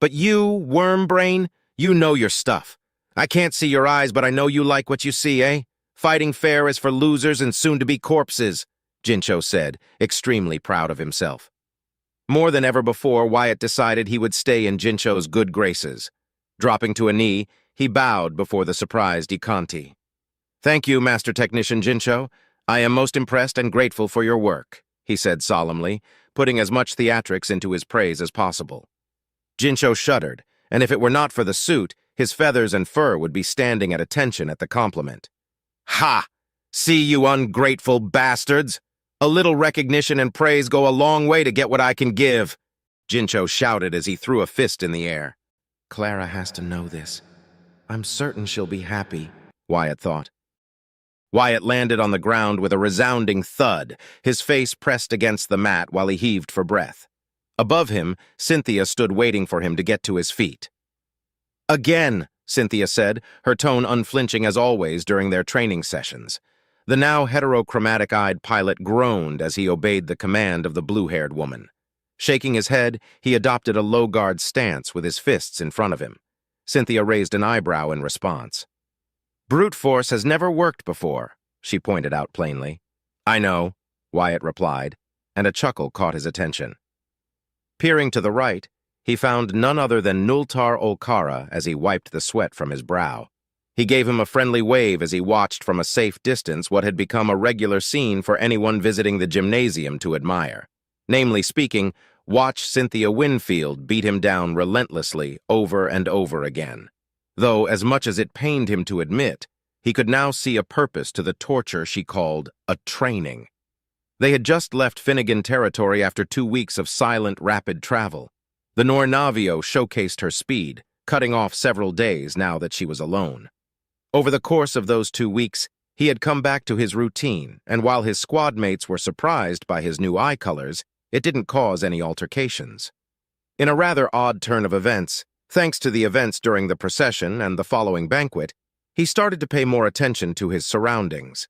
But you, Wormbrain, you know your stuff. I can't see your eyes, but I know you like what you see, eh? Fighting fair is for losers and soon-to-be corpses, Jincho said, extremely proud of himself. More than ever before, Wyatt decided he would stay in Jincho's good graces. Dropping to a knee, he bowed before the surprised Ikanti. Thank you, Master Technician Jincho. I am most impressed and grateful for your work, he said solemnly, putting as much theatrics into his praise as possible. Jincho shuddered, and if it were not for the suit, his feathers and fur would be standing at attention at the compliment. Ha! See, you ungrateful bastards! A little recognition and praise go a long way to get what I can give, Jincho shouted as he threw a fist in the air. Clara has to know this. I'm certain she'll be happy, Wyatt thought. Wyatt landed on the ground with a resounding thud, his face pressed against the mat while he heaved for breath. Above him, Cynthia stood waiting for him to get to his feet. Again, Cynthia said, her tone unflinching as always during their training sessions. The now heterochromatic-eyed pilot groaned as he obeyed the command of the blue-haired woman. Shaking his head, he adopted a low-guard stance with his fists in front of him. Cynthia raised an eyebrow in response. Brute force has never worked before, she pointed out plainly. I know, Wyatt replied, and a chuckle caught his attention. Peering to the right, he found none other than Nultar Olkara as he wiped the sweat from his brow. He gave him a friendly wave as he watched from a safe distance what had become a regular scene for anyone visiting the gymnasium to admire. Namely speaking, watch Cynthia Winfield beat him down relentlessly over and over again. Though, as much as it pained him to admit, he could now see a purpose to the torture she called a training. They had just left Finnegan territory after 2 weeks of silent, rapid travel. The Nornavio showcased her speed, cutting off several days now that she was alone. Over the course of those 2 weeks, he had come back to his routine, and while his squad mates were surprised by his new eye colors, it didn't cause any altercations. In a rather odd turn of events, thanks to the events during the procession and the following banquet, he started to pay more attention to his surroundings.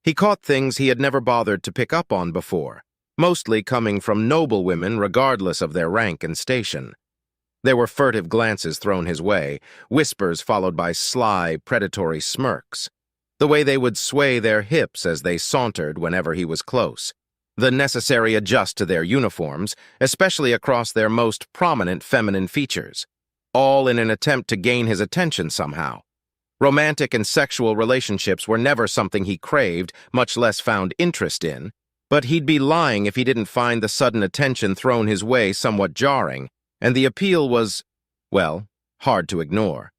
He caught things he had never bothered to pick up on before, mostly coming from noble women regardless of their rank and station. There were furtive glances thrown his way, whispers followed by sly, predatory smirks. The way they would sway their hips as they sauntered whenever he was close. The necessary adjust to their uniforms, especially across their most prominent feminine features. All in an attempt to gain his attention somehow. Romantic and sexual relationships were never something he craved, much less found interest in, but he'd be lying if he didn't find the sudden attention thrown his way somewhat jarring. And the appeal was, well, hard to ignore.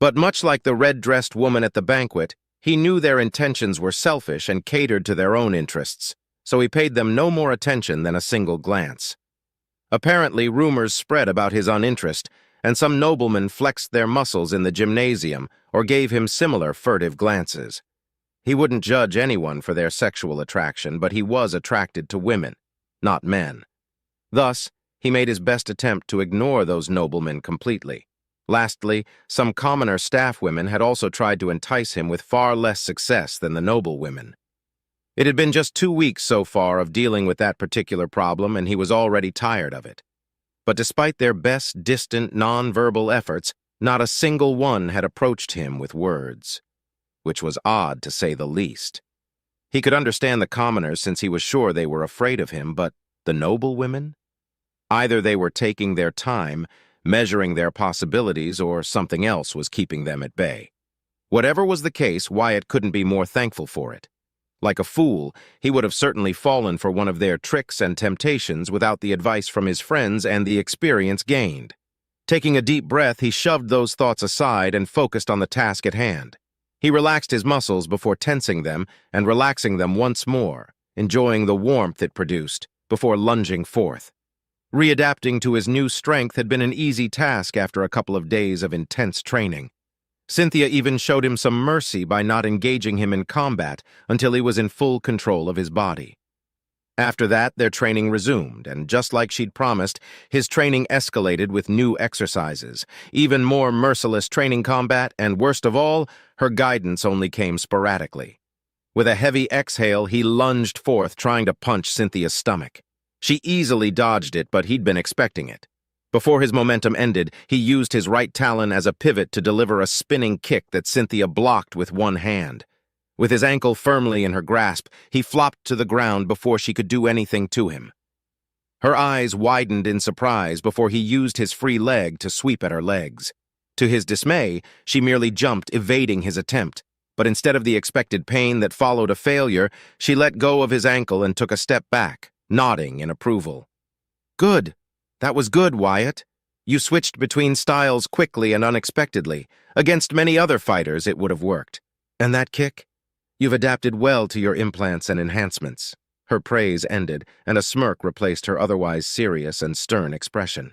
But much like the red-dressed woman at the banquet, he knew their intentions were selfish and catered to their own interests, so he paid them no more attention than a single glance. Apparently, rumors spread about his uninterest, and some noblemen flexed their muscles in the gymnasium or gave him similar furtive glances. He wouldn't judge anyone for their sexual attraction, but he was attracted to women, not men. Thus, he made his best attempt to ignore those noblemen completely. Lastly, some commoner staff women had also tried to entice him with far less success than the noble women. It had been just 2 weeks so far of dealing with that particular problem, and he was already tired of it. But despite their best distant, non-verbal efforts, not a single one had approached him with words, which was odd to say the least. He could understand the commoners since he was sure they were afraid of him, but the noble women? Either they were taking their time, measuring their possibilities, or something else was keeping them at bay. Whatever was the case, Wyatt couldn't be more thankful for it. Like a fool, he would have certainly fallen for one of their tricks and temptations without the advice from his friends and the experience gained. Taking a deep breath, he shoved those thoughts aside and focused on the task at hand. He relaxed his muscles before tensing them and relaxing them once more, enjoying the warmth it produced, before lunging forth. Readapting to his new strength had been an easy task after a couple of days of intense training. Cynthia even showed him some mercy by not engaging him in combat until he was in full control of his body. After that, their training resumed, and just like she'd promised, his training escalated with new exercises, even more merciless training combat, and worst of all, her guidance only came sporadically. With a heavy exhale, he lunged forth, trying to punch Cynthia's stomach. She easily dodged it, but he'd been expecting it. Before his momentum ended, he used his right talon as a pivot to deliver a spinning kick that Cynthia blocked with one hand. With his ankle firmly in her grasp, he flopped to the ground before she could do anything to him. Her eyes widened in surprise before he used his free leg to sweep at her legs. To his dismay, she merely jumped, evading his attempt. But instead of the expected pain that followed a failure, she let go of his ankle and took a step back, nodding in approval. "Good. That was good, Wyatt. You switched between styles quickly and unexpectedly. Against many other fighters, it would have worked. And that kick? You've adapted well to your implants and enhancements." Her praise ended, and a smirk replaced her otherwise serious and stern expression.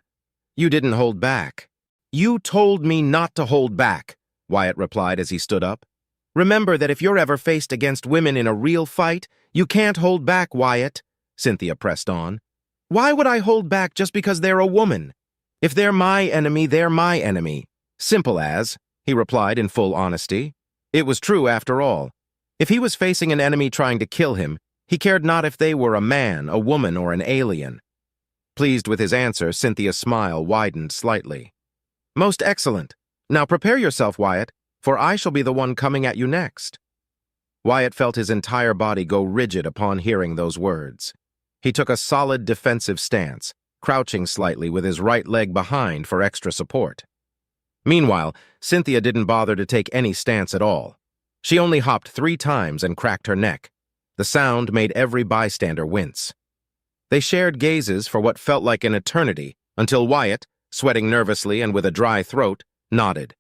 "You didn't hold back." "You told me not to hold back," Wyatt replied as he stood up. "Remember that if you're ever faced against women in a real fight, you can't hold back, Wyatt," Cynthia pressed on. "Why would I hold back just because they're a woman? If they're my enemy, they're my enemy. Simple as," he replied in full honesty. It was true after all. If he was facing an enemy trying to kill him, he cared not if they were a man, a woman, or an alien. Pleased with his answer, Cynthia's smile widened slightly. "Most excellent. Now prepare yourself, Wyatt, for I shall be the one coming at you next." Wyatt felt his entire body go rigid upon hearing those words. He took a solid defensive stance, crouching slightly with his right leg behind for extra support. Meanwhile, Cynthia didn't bother to take any stance at all. She only hopped 3 times and cracked her neck. The sound made every bystander wince. They shared gazes for what felt like an eternity until Wyatt, sweating nervously and with a dry throat, nodded.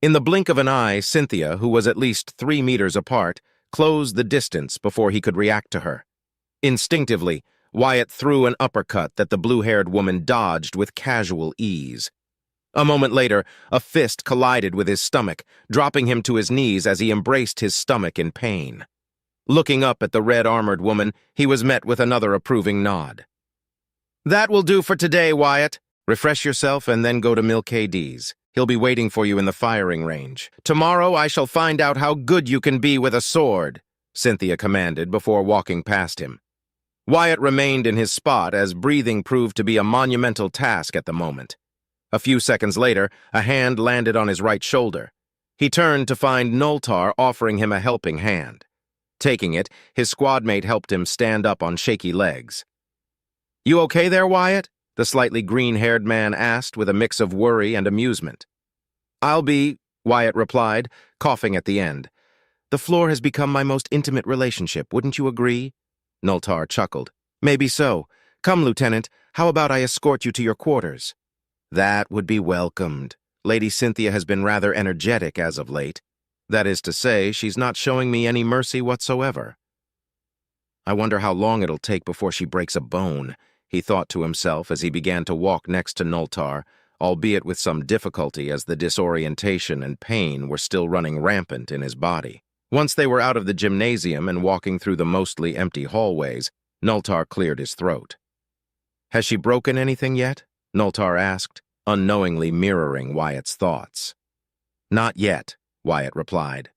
In the blink of an eye, Cynthia, who was at least 3 meters apart, closed the distance before he could react to her. Instinctively, Wyatt threw an uppercut that the blue-haired woman dodged with casual ease. A moment later, a fist collided with his stomach, dropping him to his knees as he embraced his stomach in pain. Looking up at the red-armored woman, he was met with another approving nod. "That will do for today, Wyatt. Refresh yourself and then go to Milkady's. He'll be waiting for you in the firing range. Tomorrow I shall find out how good you can be with a sword," Cynthia commanded before walking past him. Wyatt remained in his spot as breathing proved to be a monumental task at the moment. A few seconds later, a hand landed on his right shoulder. He turned to find Noltar offering him a helping hand. Taking it, his squadmate helped him stand up on shaky legs. "You okay there, Wyatt?" the slightly green-haired man asked with a mix of worry and amusement. "I'll be," Wyatt replied, coughing at the end. "The floor has become my most intimate relationship, wouldn't you agree?" Noltar chuckled. "Maybe so. Come, Lieutenant, how about I escort you to your quarters?" "That would be welcomed," Lady Cynthia has been rather energetic as of late. That is to say, she's not showing me any mercy whatsoever. I wonder how long it'll take before she breaks a bone, he thought to himself as he began to walk next to Noltar, albeit with some difficulty as the disorientation and pain were still running rampant in his body. Once they were out of the gymnasium and walking through the mostly empty hallways, Noltar cleared his throat. "Has she broken anything yet?" Noltar asked, unknowingly mirroring Wyatt's thoughts. "Not yet," Wyatt replied.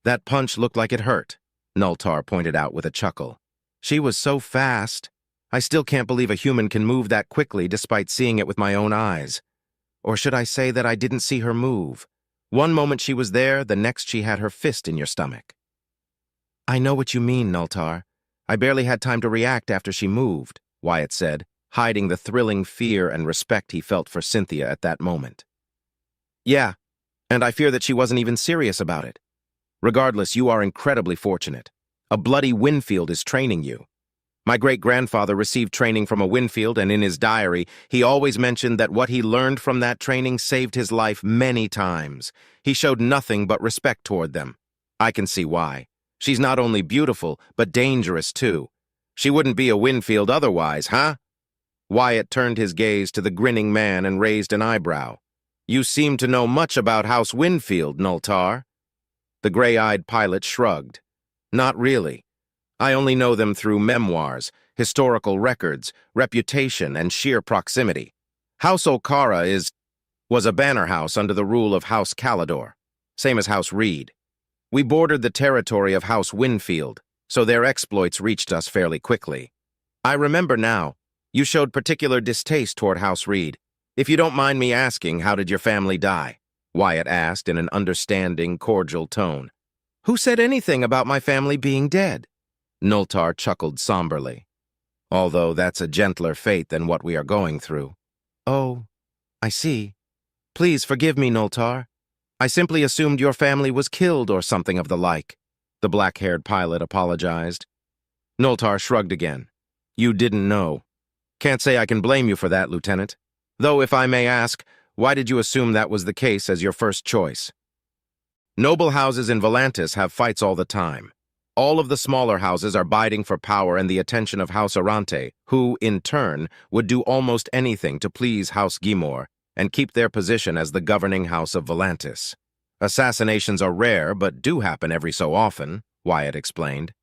"That punch looked like it hurt," Noltar pointed out with a chuckle. "She was so fast. I still can't believe a human can move that quickly despite seeing it with my own eyes. Or should I say that I didn't see her move? One moment she was there, the next she had her fist in your stomach." "I know what you mean, Noltar. I barely had time to react after she moved," Wyatt said, hiding the thrilling fear and respect he felt for Cynthia at that moment. "Yeah, and I fear that she wasn't even serious about it. Regardless, you are incredibly fortunate. A bloody Winfield is training you. My great-grandfather received training from a Winfield, and in his diary, he always mentioned that what he learned from that training saved his life many times. He showed nothing but respect toward them. I can see why. She's not only beautiful, but dangerous, too. She wouldn't be a Winfield otherwise, huh?" Wyatt turned his gaze to the grinning man and raised an eyebrow. "You seem to know much about House Winfield, Noltar." The gray-eyed pilot shrugged. "Not really. I only know them through memoirs, historical records, reputation, and sheer proximity. House O'Cara was a banner house under the rule of House Calidor, same as House Reed. We bordered the territory of House Winfield, so their exploits reached us fairly quickly. I remember now, you showed particular distaste toward House Reed. If you don't mind me asking, how did your family die?" Wyatt asked in an understanding, cordial tone. "Who said anything about my family being dead?" Noltar chuckled somberly. "Although that's a gentler fate than what we are going through." "Oh, I see. Please forgive me, Noltar. I simply assumed your family was killed or something of the like," the black-haired pilot apologized. Noltar shrugged again. "You didn't know. Can't say I can blame you for that, Lieutenant. Though, if I may ask, why did you assume that was the case as your first choice?" "Noble houses in Volantis have fights all the time. All of the smaller houses are bidding for power and the attention of House Arante, who, in turn, would do almost anything to please House Gimor and keep their position as the governing house of Volantis. Assassinations are rare, but do happen every so often," Wyatt explained.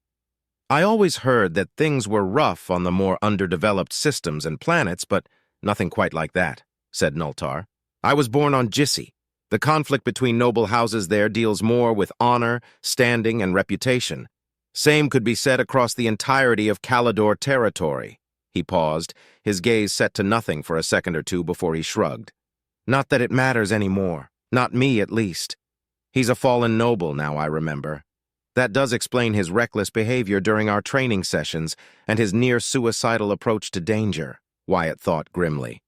"I always heard that things were rough on the more underdeveloped systems and planets, but nothing quite like that," said Noltar. "I was born on Jissi. The conflict between noble houses there deals more with honor, standing, and reputation. Same could be said across the entirety of Calidor territory." He paused, his gaze set to nothing for a second or two before he shrugged. "Not that it matters anymore. Not me, at least. He's a fallen noble now, I remember. That does explain his reckless behavior during our training sessions and his near-suicidal approach to danger," Wyatt thought grimly.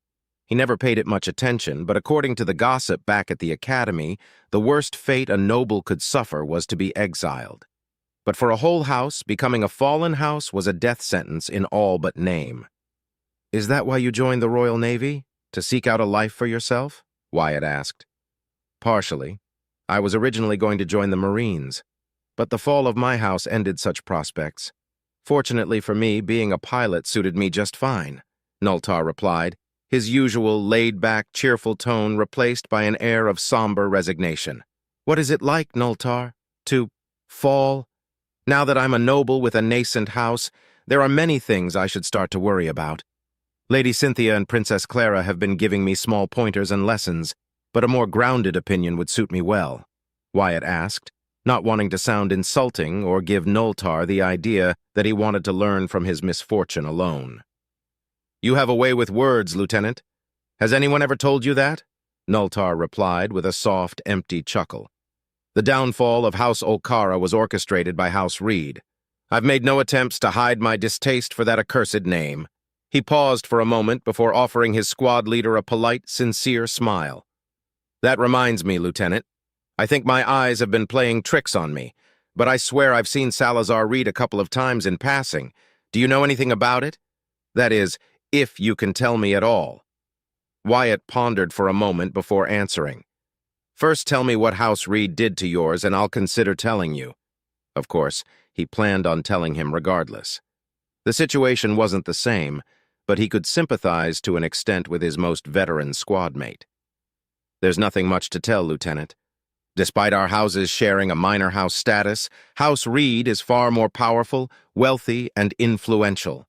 He never paid it much attention, but according to the gossip back at the academy, the worst fate a noble could suffer was to be exiled. But for a whole house, becoming a fallen house was a death sentence in all but name. "Is that why you joined the Royal Navy? To seek out a life for yourself?" Wyatt asked. "Partially. I was originally going to join the Marines, but the fall of my house ended such prospects. Fortunately for me, being a pilot suited me just fine," Noltar replied, his usual laid-back, cheerful tone replaced by an air of somber resignation. "What is it like, Noltar, to fall? Now that I'm a noble with a nascent house, there are many things I should start to worry about. Lady Cynthia and Princess Clara have been giving me small pointers and lessons, but a more grounded opinion would suit me well," Wyatt asked, not wanting to sound insulting or give Noltar the idea that he wanted to learn from his misfortune alone. "You have a way with words, Lieutenant. Has anyone ever told you that?" Noltar replied with a soft, empty chuckle. "The downfall of House O'Cara was orchestrated by House Reed. I've made no attempts to hide my distaste for that accursed name." He paused for a moment before offering his squad leader a polite, sincere smile. "That reminds me, Lieutenant. I think my eyes have been playing tricks on me, but I swear I've seen Salazar Reed a couple of times in passing. Do you know anything about it? That is, if you can tell me at all." Wyatt pondered for a moment before answering. First, tell me what House Reed did to yours, and I'll consider telling you. Of course, he planned on telling him regardless. The situation wasn't the same, but he could sympathize to an extent with his most veteran squad mate. There's nothing much to tell, Lieutenant. Despite our houses sharing a minor house status, House Reed is far more powerful, wealthy, and influential.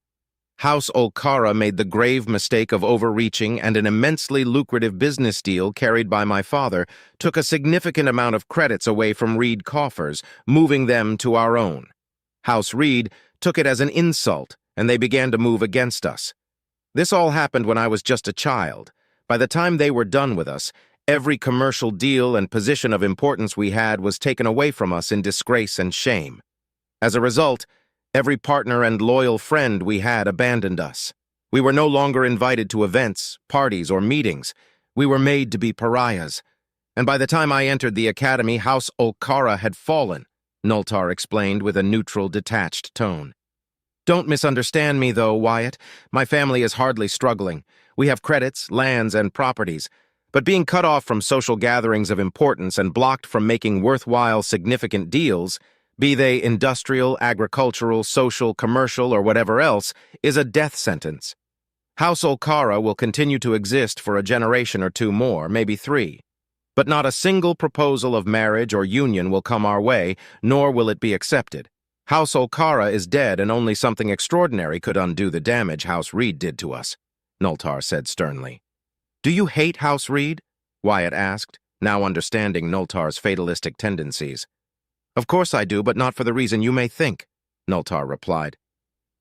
House Olcara made the grave mistake of overreaching, and an immensely lucrative business deal carried by my father took a significant amount of credits away from Reed coffers, moving them to our own. House Reed took it as an insult, and they began to move against us. This all happened when I was just a child. By the time they were done with us, every commercial deal and position of importance we had was taken away from us in disgrace and shame. As a result, every partner and loyal friend we had abandoned us. We were no longer invited to events, parties, or meetings. We were made to be pariahs. And by the time I entered the academy, House Olcara had fallen, Nultar explained with a neutral, detached tone. Don't misunderstand me, though, Wyatt. My family is hardly struggling. We have credits, lands, and properties. But being cut off from social gatherings of importance and blocked from making worthwhile, significant deals, be they industrial, agricultural, social, commercial, or whatever else, is a death sentence. House Olcara will continue to exist for a generation or two more, maybe 3. But not a single proposal of marriage or union will come our way, nor will it be accepted. House Olcara is dead, and only something extraordinary could undo the damage House Reed did to us, Nultar said sternly. Do you hate House Reed? Wyatt asked, now understanding Nultar's fatalistic tendencies. Of course I do, but not for the reason you may think, Nultar replied.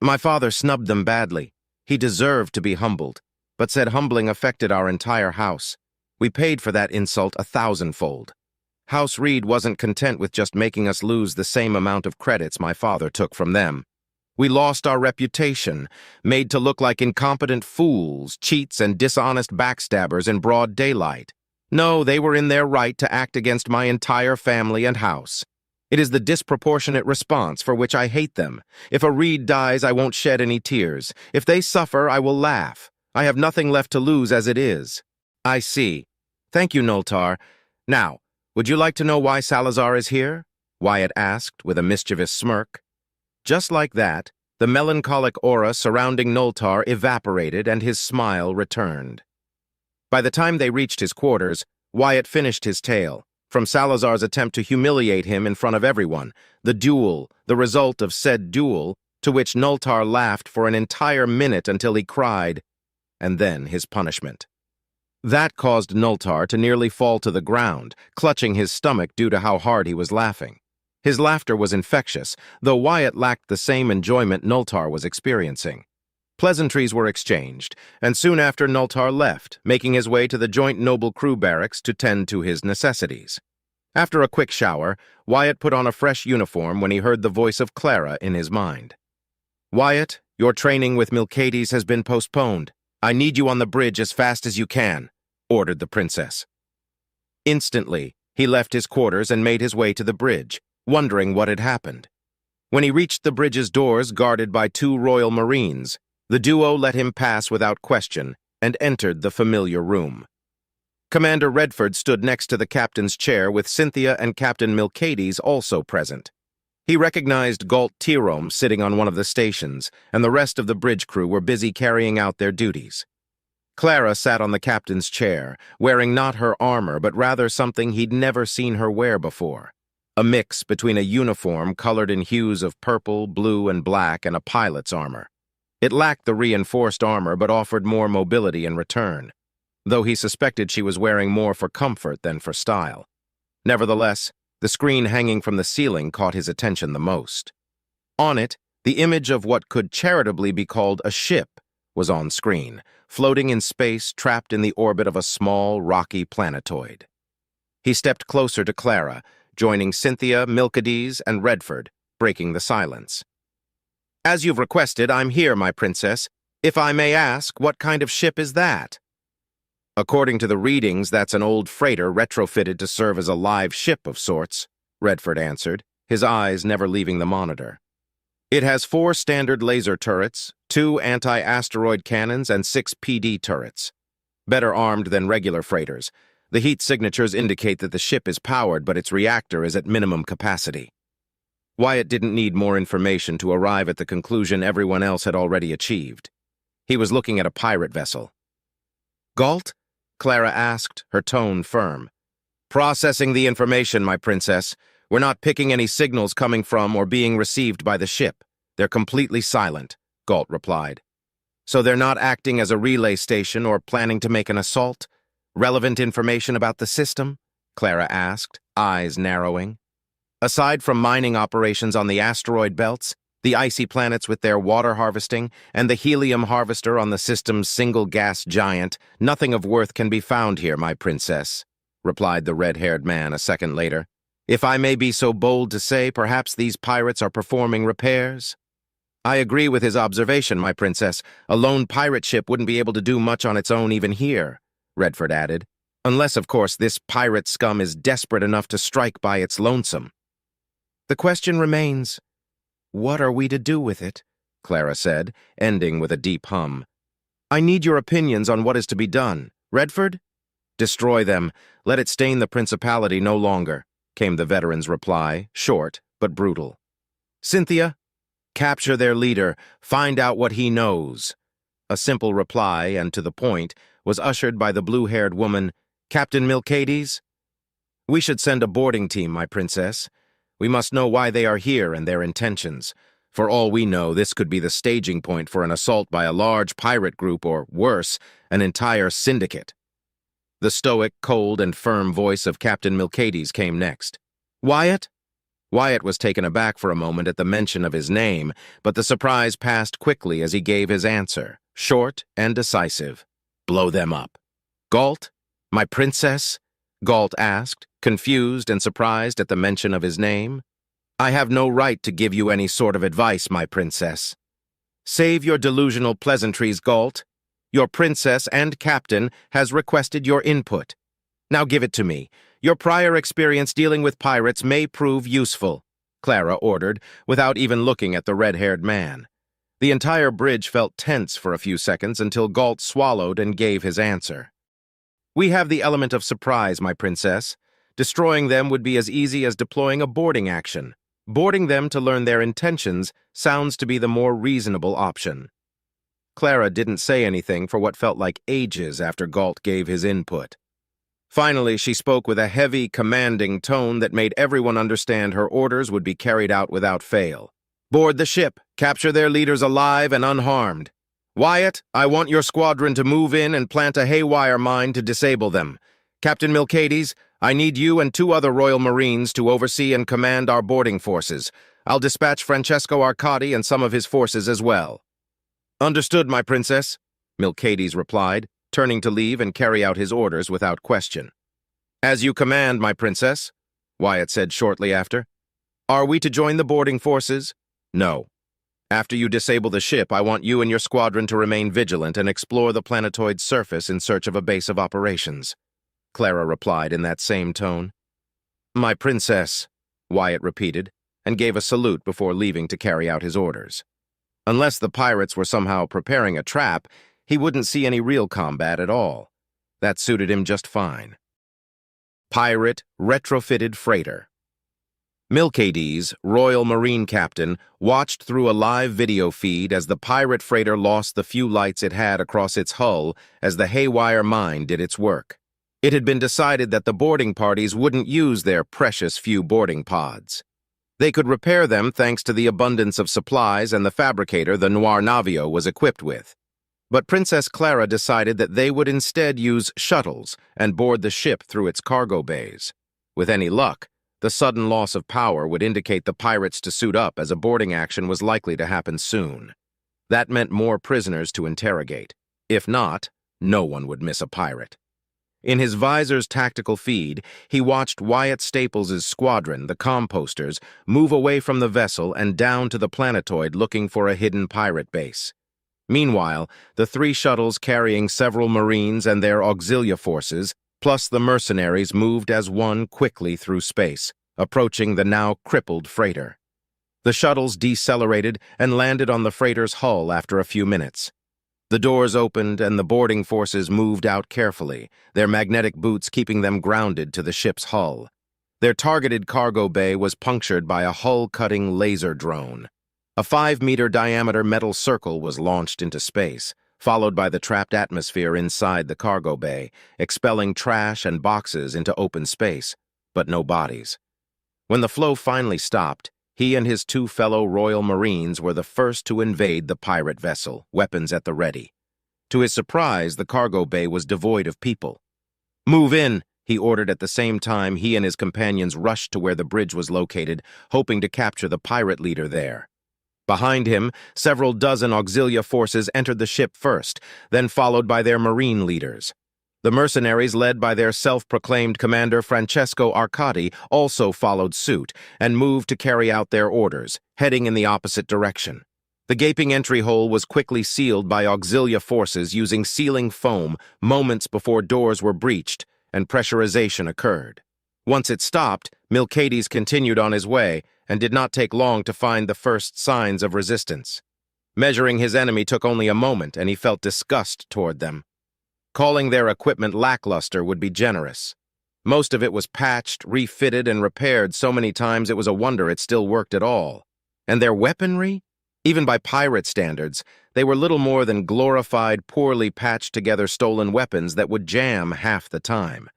My father snubbed them badly. He deserved to be humbled, but said humbling affected our entire house. We paid for that insult 1,000-fold. House Reed wasn't content with just making us lose the same amount of credits my father took from them. We lost our reputation, made to look like incompetent fools, cheats, and dishonest backstabbers in broad daylight. No, they were in their right to act against my entire family and house. It is the disproportionate response for which I hate them. If a Reed dies, I won't shed any tears. If they suffer, I will laugh. I have nothing left to lose as it is. I see. Thank you, Nultar. Now, would you like to know why Salazar is here? Wyatt asked with a mischievous smirk. Just like that, the melancholic aura surrounding Nultar evaporated and his smile returned. By the time they reached his quarters, Wyatt finished his tale. From Salazar's attempt to humiliate him in front of everyone, the duel, the result of said duel, to which Nultar laughed for an entire minute until he cried, and then his punishment. That caused Nultar to nearly fall to the ground, clutching his stomach due to how hard he was laughing. His laughter was infectious, though Wyatt lacked the same enjoyment Nultar was experiencing. Pleasantries were exchanged, and soon after Nultar left, making his way to the Joint Noble Crew Barracks to tend to his necessities. After a quick shower, Wyatt put on a fresh uniform when he heard the voice of Clara in his mind. Wyatt, your training with Milcades has been postponed. I need you on the bridge as fast as you can, ordered the princess. Instantly, he left his quarters and made his way to the bridge, wondering what had happened. When he reached the bridge's doors guarded by 2 Royal Marines, the duo let him pass without question and entered the familiar room. Commander Redford stood next to the captain's chair with Cynthia and Captain Milcades also present. He recognized Galt Tirome sitting on one of the stations, and the rest of the bridge crew were busy carrying out their duties. Clara sat on the captain's chair, wearing not her armor but rather something he'd never seen her wear before. A mix between a uniform colored in hues of purple, blue, and black and a pilot's armor. It lacked the reinforced armor but offered more mobility in return, though he suspected she was wearing more for comfort than for style. Nevertheless, the screen hanging from the ceiling caught his attention the most. On it, the image of what could charitably be called a ship was on screen, floating in space, trapped in the orbit of a small, rocky planetoid. He stepped closer to Clara, joining Cynthia, Milcades, and Redford, breaking the silence. As you've requested, I'm here, my princess. If I may ask, what kind of ship is that? According to the readings, that's an old freighter retrofitted to serve as a live ship of sorts, Redford answered, his eyes never leaving the monitor. It has 4 standard laser turrets, 2 anti-asteroid cannons, and 6 PD turrets. better armed than regular freighters. The heat signatures indicate that the ship is powered, but its reactor is at minimum capacity. Wyatt didn't need more information to arrive at the conclusion everyone else had already achieved. He was looking at a pirate vessel. "Galt?" Clara asked, her tone firm. "Processing the information, my princess. We're not picking any signals coming from or being received by the ship. They're completely silent," Galt replied. "So they're not acting as a relay station or planning to make an assault? Relevant information about the system?" Clara asked, eyes narrowing. "Aside from mining operations on the asteroid belts, the icy planets with their water harvesting, and the helium harvester on the system's single-gas giant, nothing of worth can be found here, my princess," replied the red-haired man a second later. "If I may be so bold to say, perhaps these pirates are performing repairs?" "I agree with his observation, my princess. A lone pirate ship wouldn't be able to do much on its own even here," Redford added. "Unless, of course, this pirate scum is desperate enough to strike by its lonesome." "The question remains, what are we to do with it?" Clara said, ending with a deep hum. "I need your opinions on what is to be done. Redford?" "Destroy them. Let it stain the principality no longer," came the veteran's reply, short but brutal. "Cynthia?" "Capture their leader. Find out what he knows." A simple reply, and to the point, was ushered by the blue-haired woman. "Captain Milcades?" "We should send a boarding team, my princess. We must know why they are here and their intentions. For all we know, this could be the staging point for an assault by a large pirate group or, worse, an entire syndicate." The stoic, cold, and firm voice of Captain Milcades came next. "Wyatt?" Wyatt was taken aback for a moment at the mention of his name, but the surprise passed quickly as he gave his answer, short and decisive. "Blow them up." "Galt? My princess?" Galt asked, confused and surprised at the mention of his name. "I have no right to give you any sort of advice, my princess." "Save your delusional pleasantries, Galt. Your princess and captain has requested your input. Now give it to me. Your prior experience dealing with pirates may prove useful," Clara ordered, without even looking at the red-haired man. The entire bridge felt tense for a few seconds until Galt swallowed and gave his answer. "We have the element of surprise, my princess. Destroying them would be as easy as deploying a boarding action. Boarding them to learn their intentions sounds to be the more reasonable option." Clara didn't say anything for what felt like ages after Galt gave his input. Finally, she spoke with a heavy, commanding tone that made everyone understand her orders would be carried out without fail. "Board the ship. Capture their leaders alive and unharmed. Wyatt, I want your squadron to move in and plant a haywire mine to disable them. Captain Milcades, I need you and 2 other Royal Marines to oversee and command our boarding forces. I'll dispatch Francesco Arcadi and some of his forces as well." "Understood, my princess," Milcades replied, turning to leave and carry out his orders without question. "As you command, my princess," Wyatt said shortly after. "Are we to join the boarding forces?" "No. After you disable the ship, I want you and your squadron to remain vigilant and explore the planetoid's surface in search of a base of operations," Clara replied in that same tone. "My princess," Wyatt repeated, and gave a salute before leaving to carry out his orders. Unless the pirates were somehow preparing a trap, he wouldn't see any real combat at all. That suited him just fine. Pirate Retrofitted Freighter. Milcades, Royal Marine Captain, watched through a live video feed as the pirate freighter lost the few lights it had across its hull as the haywire mine did its work. It had been decided that the boarding parties wouldn't use their precious few boarding pods. They could repair them thanks to the abundance of supplies and the fabricator the Noir Navio was equipped with. But Princess Clara decided that they would instead use shuttles and board the ship through its cargo bays. With any luck, the sudden loss of power would indicate the pirates to suit up, as a boarding action was likely to happen soon. That meant more prisoners to interrogate. If not, no one would miss a pirate. In his visor's tactical feed, he watched Wyatt Staples' squadron, the Composters, move away from the vessel and down to the planetoid looking for a hidden pirate base. Meanwhile, the 3 shuttles carrying several Marines and their auxilia forces, plus the mercenaries, moved as one quickly through space, approaching the now crippled freighter. The shuttles decelerated and landed on the freighter's hull after a few minutes. The doors opened and the boarding forces moved out carefully, their magnetic boots keeping them grounded to the ship's hull. Their targeted cargo bay was punctured by a hull-cutting laser drone. A 5-meter diameter metal circle was launched into space, followed by the trapped atmosphere inside the cargo bay, expelling trash and boxes into open space, but no bodies. When the flow finally stopped, he and his 2 fellow Royal Marines were the first to invade the pirate vessel, weapons at the ready. To his surprise, the cargo bay was devoid of people. "Move in," he ordered at the same time he and his companions rushed to where the bridge was located, hoping to capture the pirate leader there. Behind him, several dozen auxilia forces entered the ship first, then followed by their marine leaders. The mercenaries, led by their self-proclaimed commander Francesco Arcadi, also followed suit and moved to carry out their orders, heading in the opposite direction. The gaping entry hole was quickly sealed by auxilia forces using sealing foam moments before doors were breached and pressurization occurred. Once it stopped, Milcades continued on his way and did not take long to find the first signs of resistance. Measuring his enemy took only a moment, and he felt disgust toward them. Calling their equipment lackluster would be generous. Most of it was patched, refitted, and repaired so many times it was a wonder it still worked at all. And their weaponry? Even by pirate standards, they were little more than glorified, poorly patched-together stolen weapons that would jam half the time.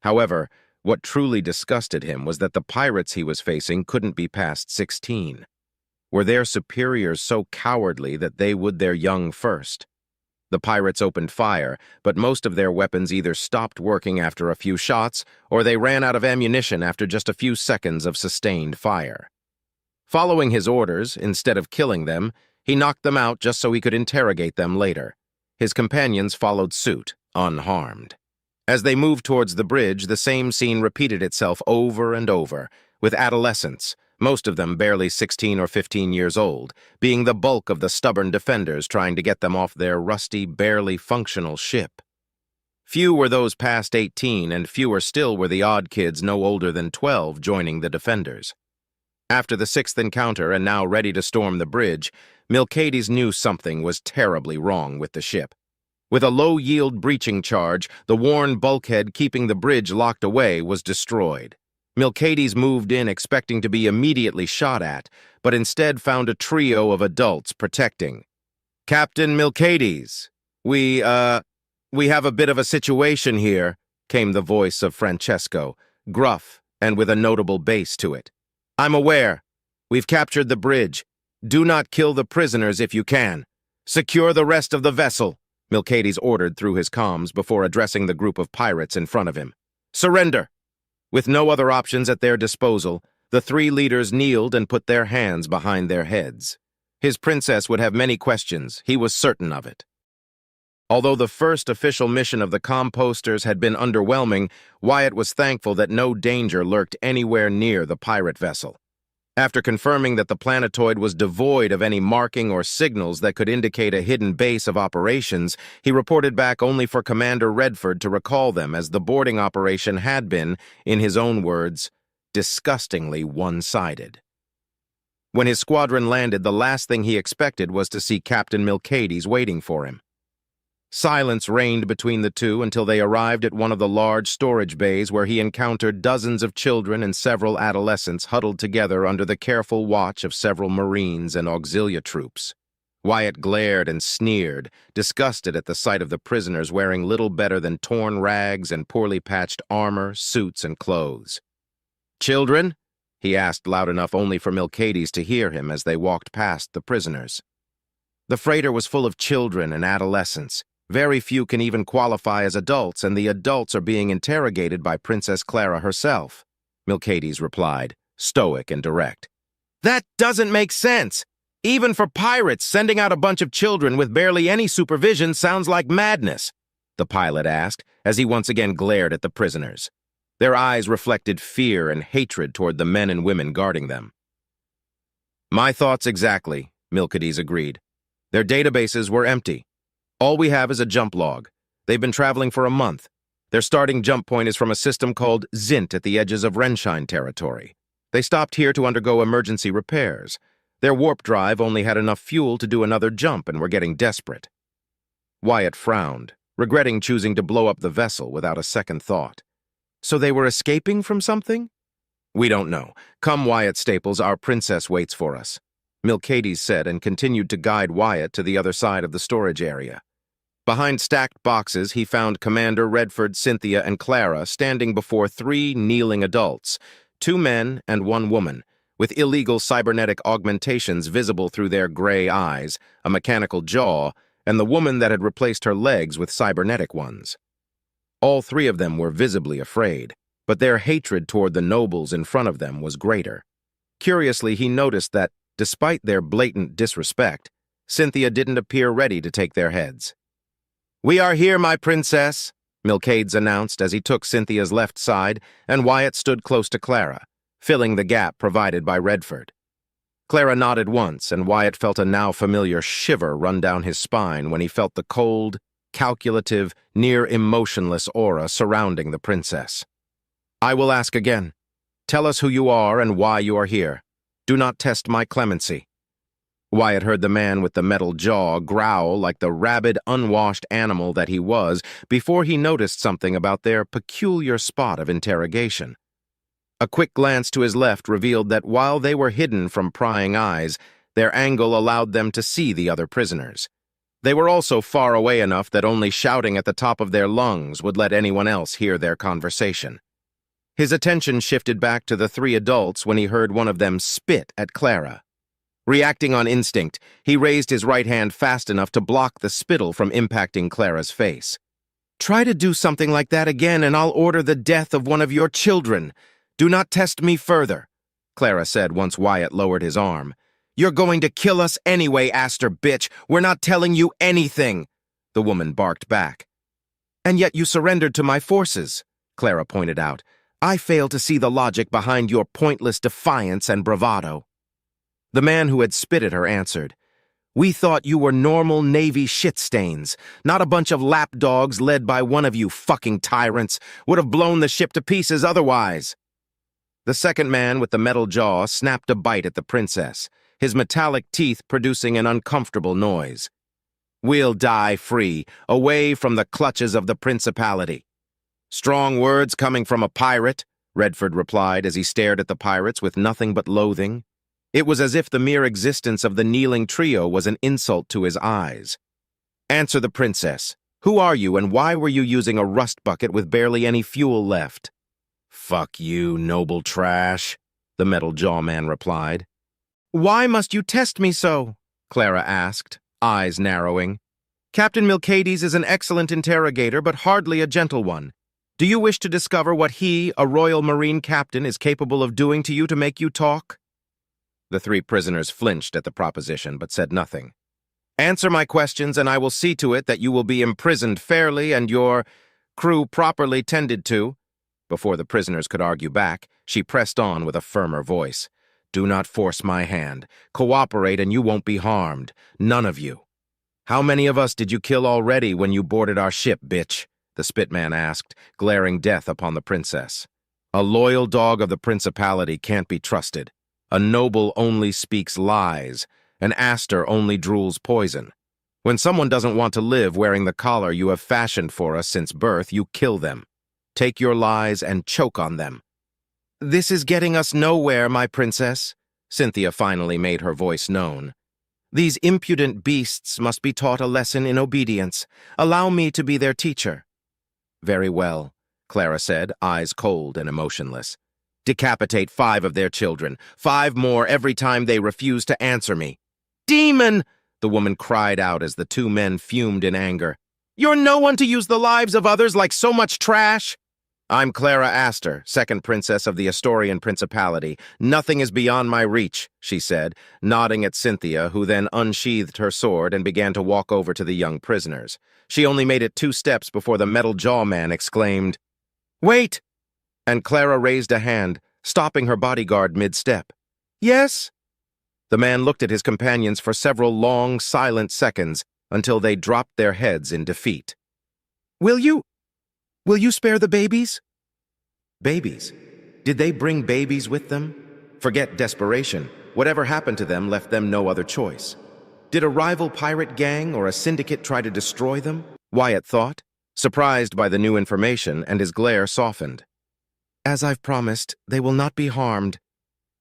However, what truly disgusted him was that the pirates he was facing couldn't be past 16. Were their superiors so cowardly that they would their young first? The pirates opened fire, but most of their weapons either stopped working after a few shots, or they ran out of ammunition after just a few seconds of sustained fire. Following his orders, instead of killing them, he knocked them out just so he could interrogate them later. His companions followed suit, unharmed. As they moved towards the bridge, the same scene repeated itself over and over, with adolescents, most of them barely 16 or 15 years old, being the bulk of the stubborn defenders trying to get them off their rusty, barely functional ship. Few were those past 18, and fewer still were the odd kids no older than 12 joining the defenders. After the 6th encounter, and now ready to storm the bridge, Milcades knew something was terribly wrong with the ship. With a low-yield breaching charge, the worn bulkhead keeping the bridge locked away was destroyed. Milcades moved in expecting to be immediately shot at, but instead found a trio of adults protecting. "Captain Milcades, we have a bit of a situation here," came the voice of Francesco, gruff and with a notable bass to it. "I'm aware. We've captured the bridge. Do not kill the prisoners if you can. Secure the rest of the vessel," Milcades ordered through his comms before addressing the group of pirates in front of him. "Surrender." With no other options at their disposal, the 3 leaders kneeled and put their hands behind their heads. His princess would have many questions, he was certain of it. Although the first official mission of the composters had been underwhelming, Wyatt was thankful that no danger lurked anywhere near the pirate vessel. After confirming that the planetoid was devoid of any marking or signals that could indicate a hidden base of operations, he reported back only for Commander Redford to recall them, as the boarding operation had been, in his own words, disgustingly one-sided. When his squadron landed, the last thing he expected was to see Captain Milcades waiting for him. Silence reigned between the two until they arrived at one of the large storage bays where he encountered dozens of children and several adolescents huddled together under the careful watch of several Marines and auxilia troops. Wyatt glared and sneered, disgusted at the sight of the prisoners wearing little better than torn rags and poorly patched armor, suits, and clothes. "Children?" he asked loud enough only for Milcades to hear him as they walked past the prisoners. The freighter was full of children and adolescents. Very few can even qualify as adults, and the adults are being interrogated by Princess Clara herself, Milcades replied, stoic and direct. "That doesn't make sense. Even for pirates, sending out a bunch of children with barely any supervision sounds like madness," the pilot asked, as he once again glared at the prisoners. Their eyes reflected fear and hatred toward the men and women guarding them. "My thoughts exactly," Milcades agreed. "Their databases were empty. All we have is a jump log. They've been traveling for a month. Their starting jump point is from a system called Zint at the edges of Renshine territory. They stopped here to undergo emergency repairs. Their warp drive only had enough fuel to do another jump and were getting desperate." Wyatt frowned, regretting choosing to blow up the vessel without a second thought. So they were escaping from something? We don't know. Come, Wyatt Staples, our princess waits for us, Milcades said and continued to guide Wyatt to the other side of the storage area. Behind stacked boxes, he found Commander Redford, Cynthia, and Clara standing before 3 kneeling adults, 2 men and 1 woman, with illegal cybernetic augmentations visible through their gray eyes, a mechanical jaw, and the woman that had replaced her legs with cybernetic ones. All 3 of them were visibly afraid, but their hatred toward the nobles in front of them was greater. Curiously, he noticed that, despite their blatant disrespect, Cynthia didn't appear ready to take their heads. "We are here, my princess," Milcades announced as he took Cynthia's left side, and Wyatt stood close to Clara, filling the gap provided by Redford. Clara nodded once, and Wyatt felt a now familiar shiver run down his spine when he felt the cold, calculative, near-emotionless aura surrounding the princess. "I will ask again. Tell us who you are and why you are here. Do not test my clemency." Wyatt heard the man with the metal jaw growl like the rabid, unwashed animal that he was before he noticed something about their peculiar spot of interrogation. A quick glance to his left revealed that while they were hidden from prying eyes, their angle allowed them to see the other prisoners. They were also far away enough that only shouting at the top of their lungs would let anyone else hear their conversation. His attention shifted back to the 3 adults when he heard one of them spit at Clara. Reacting on instinct, he raised his right hand fast enough to block the spittle from impacting Clara's face. "Try to do something like that again and I'll order the death of one of your children. Do not test me further," Clara said once Wyatt lowered his arm. "You're going to kill us anyway, Aster bitch. We're not telling you anything," the woman barked back. "And yet you surrendered to my forces," Clara pointed out. "I fail to see the logic behind your pointless defiance and bravado." The man who had spit at her answered, "We thought you were normal Navy shit-stains, not a bunch of lapdogs led by one of you fucking tyrants. Would have blown the ship to pieces otherwise." The second man with the metal jaw snapped a bite at the princess, his metallic teeth producing an uncomfortable noise. "We'll die free, away from the clutches of the principality." "Strong words coming from a pirate," Redford replied as he stared at the pirates with nothing but loathing. It was as if the mere existence of the kneeling trio was an insult to his eyes. "Answer the princess. Who are you and why were you using a rust bucket with barely any fuel left?" "Fuck you, noble trash," the metal jaw man replied. "Why must you test me so?" Clara asked, eyes narrowing. "Captain Milcades is an excellent interrogator, but hardly a gentle one. Do you wish to discover what he, a Royal Marine captain, is capable of doing to you to make you talk?" The 3 prisoners flinched at the proposition, but said nothing. "Answer my questions, and I will see to it that you will be imprisoned fairly and your crew properly tended to." Before the prisoners could argue back, she pressed on with a firmer voice. "Do not force my hand. Cooperate and you won't be harmed. None of you." "How many of us did you kill already when you boarded our ship, bitch?" the spitman asked, glaring death upon the princess. "A loyal dog of the principality can't be trusted. A noble only speaks lies. An Aster only drools poison. When someone doesn't want to live wearing the collar you have fashioned for us since birth, you kill them. Take your lies and choke on them." "This is getting us nowhere, my princess," Cynthia finally made her voice known. "These impudent beasts must be taught a lesson in obedience. Allow me to be their teacher." "Very well," Clara said, eyes cold and emotionless. "Decapitate 5 of their children, 5 more every time they refuse to answer me." "Demon!" the woman cried out as the 2 men fumed in anger. "You're no one to use the lives of others like so much trash." "I'm Clara Aster, second princess of the Astorian Principality. Nothing is beyond my reach," she said, nodding at Cynthia, who then unsheathed her sword and began to walk over to the young prisoners. She only made it 2 steps before the metal jaw man exclaimed, "Wait!" and Clara raised a hand, stopping her bodyguard mid-step. "Yes?" The man looked at his companions for several long, silent seconds until they dropped their heads in defeat. Will you spare the babies?" "Babies? Did they bring babies with them? Forget desperation. Whatever happened to them left them no other choice." Did a rival pirate gang or a syndicate try to destroy them? Wyatt thought, surprised by the new information, and his glare softened. As I've promised, they will not be harmed.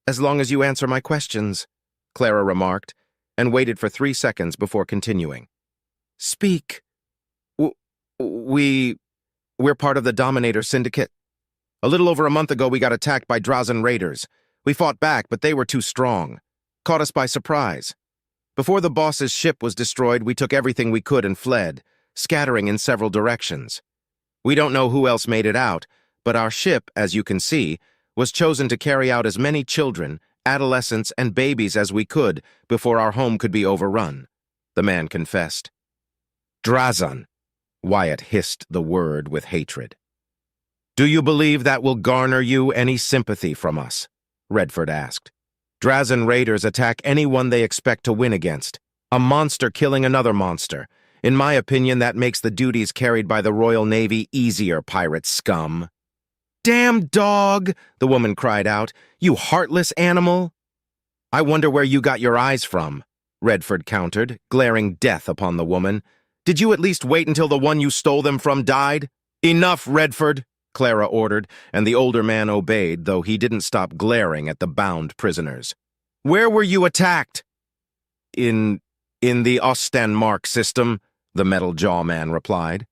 As long as you answer my questions, Clara remarked, and waited for 3 seconds before continuing. Speak. We're part of the Dominator Syndicate. A little over a month ago, we got attacked by Drazen raiders. We fought back, but they were too strong. Caught us by surprise. Before the boss's ship was destroyed, we took everything we could and fled, scattering in several directions. We don't know who else made it out, but our ship, as you can see, was chosen to carry out as many children, adolescents, and babies as we could before our home could be overrun, the man confessed. Drazen, Wyatt hissed the word with hatred. Do you believe that will garner you any sympathy from us? Redford asked. Drazen raiders attack anyone they expect to win against, a monster killing another monster. In my opinion, that makes the duties carried by the Royal Navy easier, pirate scum. Damn dog, the woman cried out. You heartless animal. I wonder where you got your eyes from, Redford countered, glaring death upon the woman. Did you at least wait until the one you stole them from died? Enough, Redford, Clara ordered, and the older man obeyed, though he didn't stop glaring at the bound prisoners. Where were you attacked? In the Ostenmark system, the metal jaw man replied.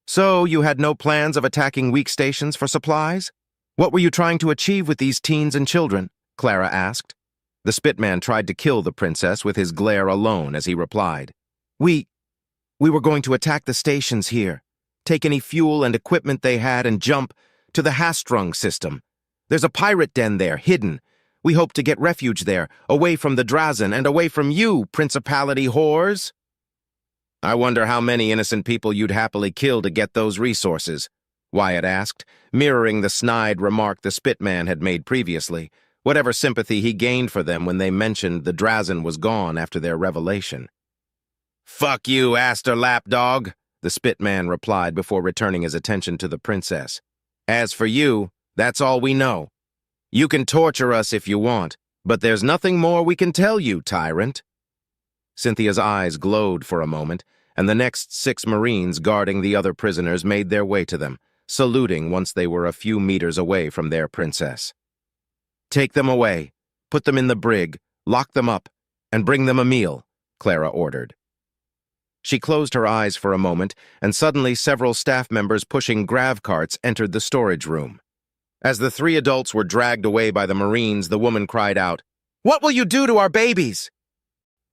So you had no plans of attacking weak stations for supplies? What were you trying to achieve with these teens and children? Clara asked. The Spitman tried to kill the princess with his glare alone as he replied. We were going to attack the stations here, take any fuel and equipment they had and jump to the Hastrung system. There's a pirate den there, hidden. We hope to get refuge there, away from the Drazen and away from you, principality whores. I wonder how many innocent people you'd happily kill to get those resources, Wyatt asked, mirroring the snide remark the Spitman had made previously, whatever sympathy he gained for them when they mentioned the Drazen was gone after their revelation. Fuck you, Aster Lapdog, the Spitman replied before returning his attention to the princess. As for you, that's all we know. You can torture us if you want, but there's nothing more we can tell you, tyrant. Cynthia's eyes glowed for a moment, and the next 6 Marines guarding the other prisoners made their way to them, saluting once they were a few meters away from their princess. Take them away, put them in the brig, lock them up, and bring them a meal, Clara ordered. She closed her eyes for a moment, and suddenly several staff members pushing grav carts entered the storage room. As the 3 adults were dragged away by the Marines, the woman cried out, What will you do to our babies?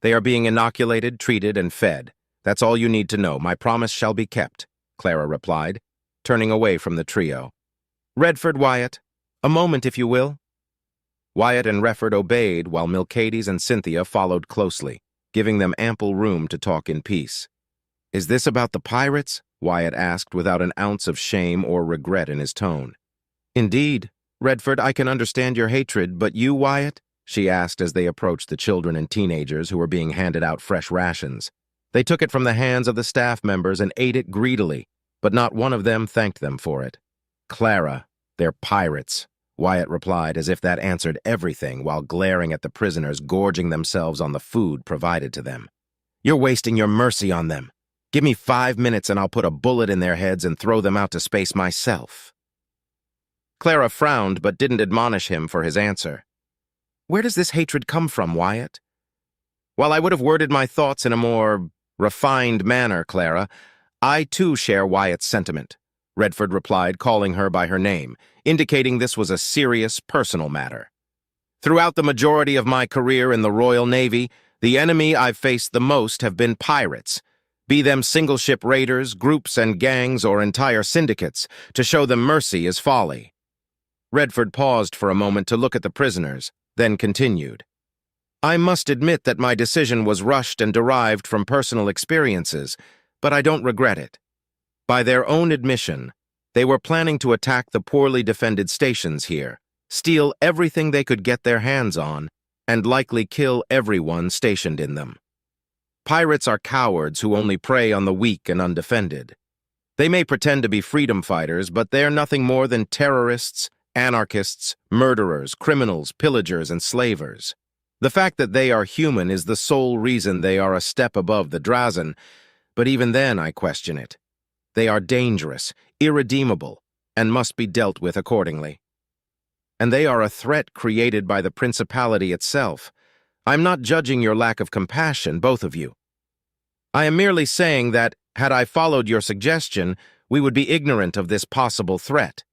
They are being inoculated, treated, and fed. That's all you need to know. My promise shall be kept, Clara replied, turning away from the trio. Redford, Wyatt, a moment if you will. Wyatt and Redford obeyed while Milcades and Cynthia followed closely, giving them ample room to talk in peace. Is this about the pirates? Wyatt asked without an ounce of shame or regret in his tone. Indeed, Redford, I can understand your hatred, but you, Wyatt? She asked as they approached the children and teenagers who were being handed out fresh rations. They took it from the hands of the staff members and ate it greedily, but not one of them thanked them for it. Clara, they're pirates, Wyatt replied as if that answered everything while glaring at the prisoners gorging themselves on the food provided to them. You're wasting your mercy on them. Give me 5 minutes and I'll put a bullet in their heads and throw them out to space myself. Clara frowned but didn't admonish him for his answer. Where does this hatred come from, Wyatt? While I would have worded my thoughts in a more refined manner, Clara, I too share Wyatt's sentiment, Redford replied, calling her by her name, indicating this was a serious personal matter. Throughout the majority of my career in the Royal Navy, the enemy I've faced the most have been pirates, be them single-ship raiders, groups and gangs, or entire syndicates. To show them mercy is folly. Redford paused for a moment to look at the prisoners, then continued. I must admit that my decision was rushed and derived from personal experiences, but I don't regret it. By their own admission, they were planning to attack the poorly defended stations here, steal everything they could get their hands on, and likely kill everyone stationed in them. Pirates are cowards who only prey on the weak and undefended. They may pretend to be freedom fighters, but they're nothing more than terrorists, anarchists, murderers, criminals, pillagers, and slavers. The fact that they are human is the sole reason they are a step above the Drazen, but even then I question it. They are dangerous, irredeemable, and must be dealt with accordingly. And they are a threat created by the principality itself. I'm not judging your lack of compassion, both of you. I am merely saying that, had I followed your suggestion, we would be ignorant of this possible threat.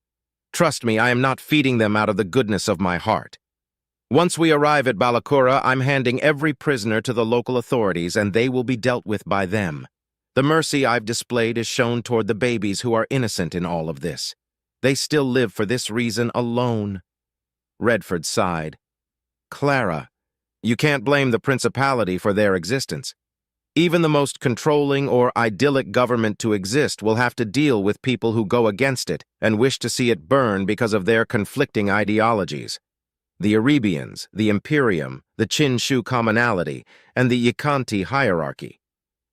Trust me, I am not feeding them out of the goodness of my heart. Once we arrive at Balakura, I'm handing every prisoner to the local authorities, and they will be dealt with by them. The mercy I've displayed is shown toward the babies who are innocent in all of this. They still live for this reason alone. Redford sighed. Clara, you can't blame the principality for their existence. Even the most controlling or idyllic government to exist will have to deal with people who go against it and wish to see it burn because of their conflicting ideologies. The Erebians, the Imperium, the Chin-Shu commonality, and the Yikanti hierarchy.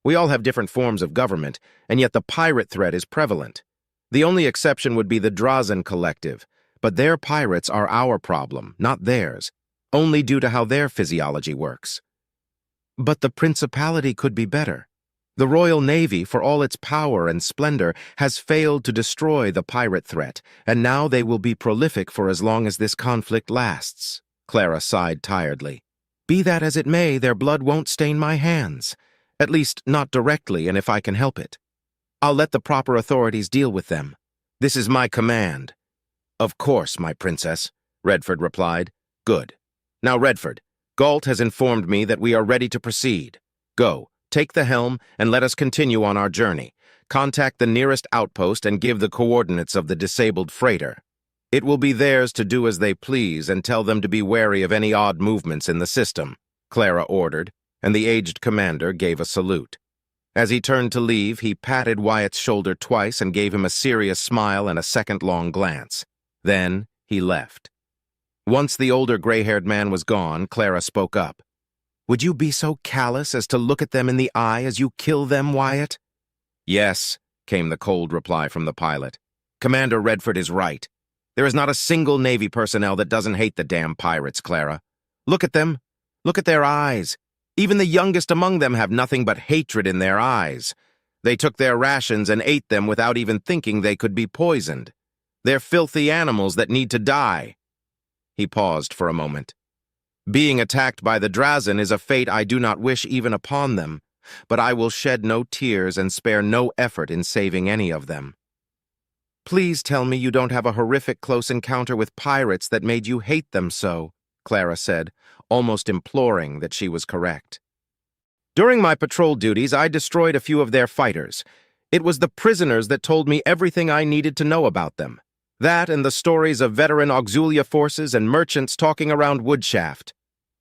We all have different forms of government, and yet the pirate threat is prevalent. The only exception would be the Drazen Collective, but their pirates are our problem, not theirs, only due to how their physiology works. But the principality could be better. The Royal Navy, for all its power and splendor, has failed to destroy the pirate threat, and now they will be prolific for as long as this conflict lasts. Clara sighed tiredly. Be that as it may, their blood won't stain my hands. At least, not directly, and if I can help it. I'll let the proper authorities deal with them. This is my command. Of course, my princess, Redford replied. Good. Now, Redford, Galt has informed me that we are ready to proceed. Go, take the helm, and let us continue on our journey. Contact the nearest outpost and give the coordinates of the disabled freighter. It will be theirs to do as they please and tell them to be wary of any odd movements in the system, Clara ordered, and the aged commander gave a salute. As he turned to leave, he patted Wyatt's shoulder twice and gave him a serious smile and a second-long glance. Then he left. Once the older gray-haired man was gone, Clara spoke up. Would you be so callous as to look at them in the eye as you kill them, Wyatt? Yes, came the cold reply from the pilot. Commander Redford is right. There is not a single Navy personnel that doesn't hate the damn pirates, Clara. Look at them. Look at their eyes. Even the youngest among them have nothing but hatred in their eyes. They took their rations and ate them without even thinking they could be poisoned. They're filthy animals that need to die. He paused for a moment. Being attacked by the Drazen is a fate I do not wish even upon them, but I will shed no tears and spare no effort in saving any of them. Please tell me you don't have a horrific close encounter with pirates that made you hate them so, Clara said, almost imploring that she was correct. During my patrol duties, I destroyed a few of their fighters. It was the prisoners that told me everything I needed to know about them. That and the stories of veteran Auxilia forces and merchants talking around Woodshaft.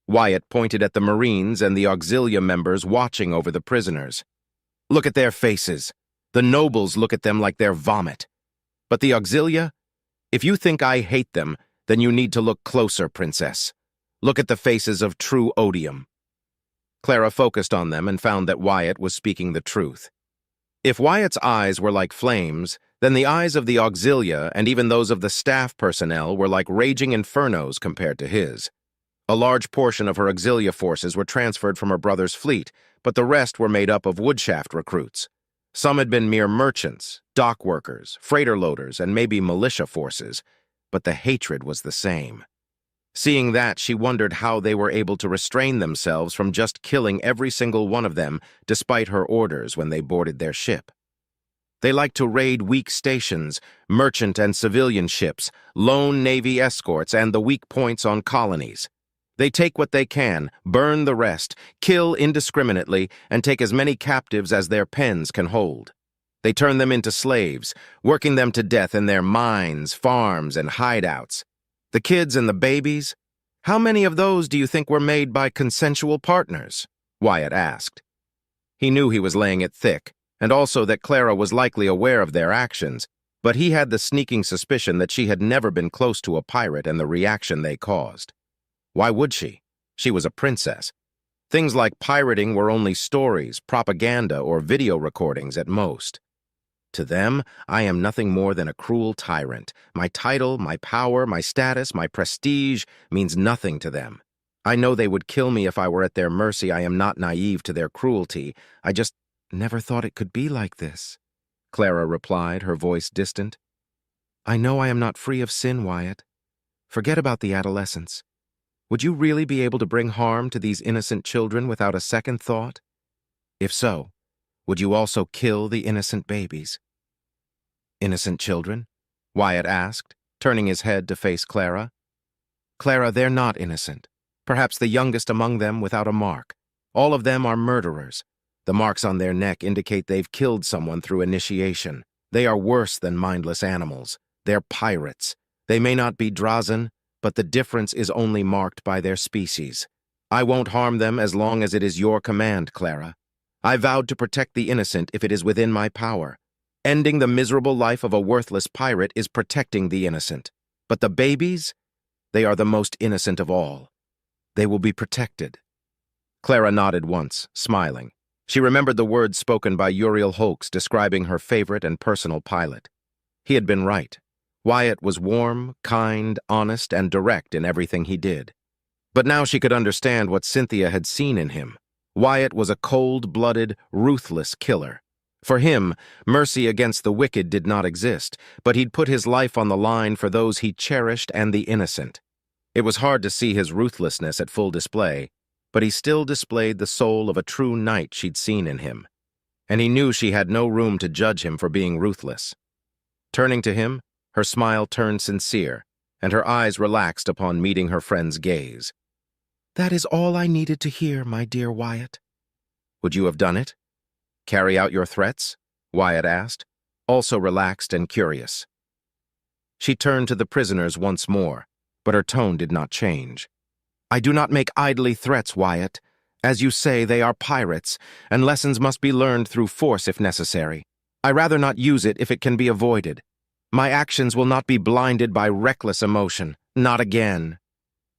Wyatt pointed at the Marines and the Auxilia members watching over the prisoners. Look at their faces. The nobles look at them like they're vomit. But the Auxilia? If you think I hate them, then you need to look closer, Princess. Look at the faces of true odium. Clara focused on them and found that Wyatt was speaking the truth. If Wyatt's eyes were like flames, then the eyes of the Auxilia and even those of the staff personnel were like raging infernos compared to his. A large portion of her Auxilia forces were transferred from her brother's fleet, but the rest were made up of Woodshaft recruits. Some had been mere merchants, dock workers, freighter loaders, and maybe militia forces, but the hatred was the same. Seeing that, she wondered how they were able to restrain themselves from just killing every single one of them despite her orders when they boarded their ship. They like to raid weak stations, merchant and civilian ships, lone Navy escorts, and the weak points on colonies. They take what they can, burn the rest, kill indiscriminately, and take as many captives as their pens can hold. They turn them into slaves, working them to death in their mines, farms, and hideouts. The kids and the babies? How many of those do you think were made by consensual partners? Wyatt asked. He knew he was laying it thick, and also that Clara was likely aware of their actions, but he had the sneaking suspicion that she had never been close to a pirate and the reaction they caused. Why would she? She was a princess. Things like pirating were only stories, propaganda, or video recordings at most. To them, I am nothing more than a cruel tyrant. My title, my power, my status, my prestige means nothing to them. I know they would kill me if I were at their mercy. I am not naive to their cruelty. I just never thought it could be like this, Clara replied, her voice distant. I know I am not free of sin, Wyatt. Forget about the adolescents. Would you really be able to bring harm to these innocent children without a second thought? If so, would you also kill the innocent babies? Innocent children? Wyatt asked, turning his head to face Clara. Clara, they're not innocent. Perhaps the youngest among them without a mark. All of them are murderers. The marks on their neck indicate they've killed someone through initiation. They are worse than mindless animals. They're pirates. They may not be Drazen, but the difference is only marked by their species. I won't harm them as long as it is your command, Clara. I vowed to protect the innocent if it is within my power. Ending the miserable life of a worthless pirate is protecting the innocent. But the babies? They are the most innocent of all. They will be protected. Clara nodded once, smiling. She remembered the words spoken by Uriel Holks describing her favorite and personal pilot. He had been right. Wyatt was warm, kind, honest, and direct in everything he did. But now she could understand what Cynthia had seen in him. Wyatt was a cold-blooded, ruthless killer. For him, mercy against the wicked did not exist, but he'd put his life on the line for those he cherished and the innocent. It was hard to see his ruthlessness at full display, but he still displayed the soul of a true knight she'd seen in him. And he knew she had no room to judge him for being ruthless. Turning to him, her smile turned sincere, and her eyes relaxed upon meeting her friend's gaze. That is all I needed to hear, my dear Wyatt. Would you have done it? Carry out your threats? Wyatt asked, also relaxed and curious. She turned to the prisoners once more, but her tone did not change. I do not make idly threats, Wyatt. As you say, they are pirates, and lessons must be learned through force if necessary. I rather not use it if it can be avoided. My actions will not be blinded by reckless emotion. Not again.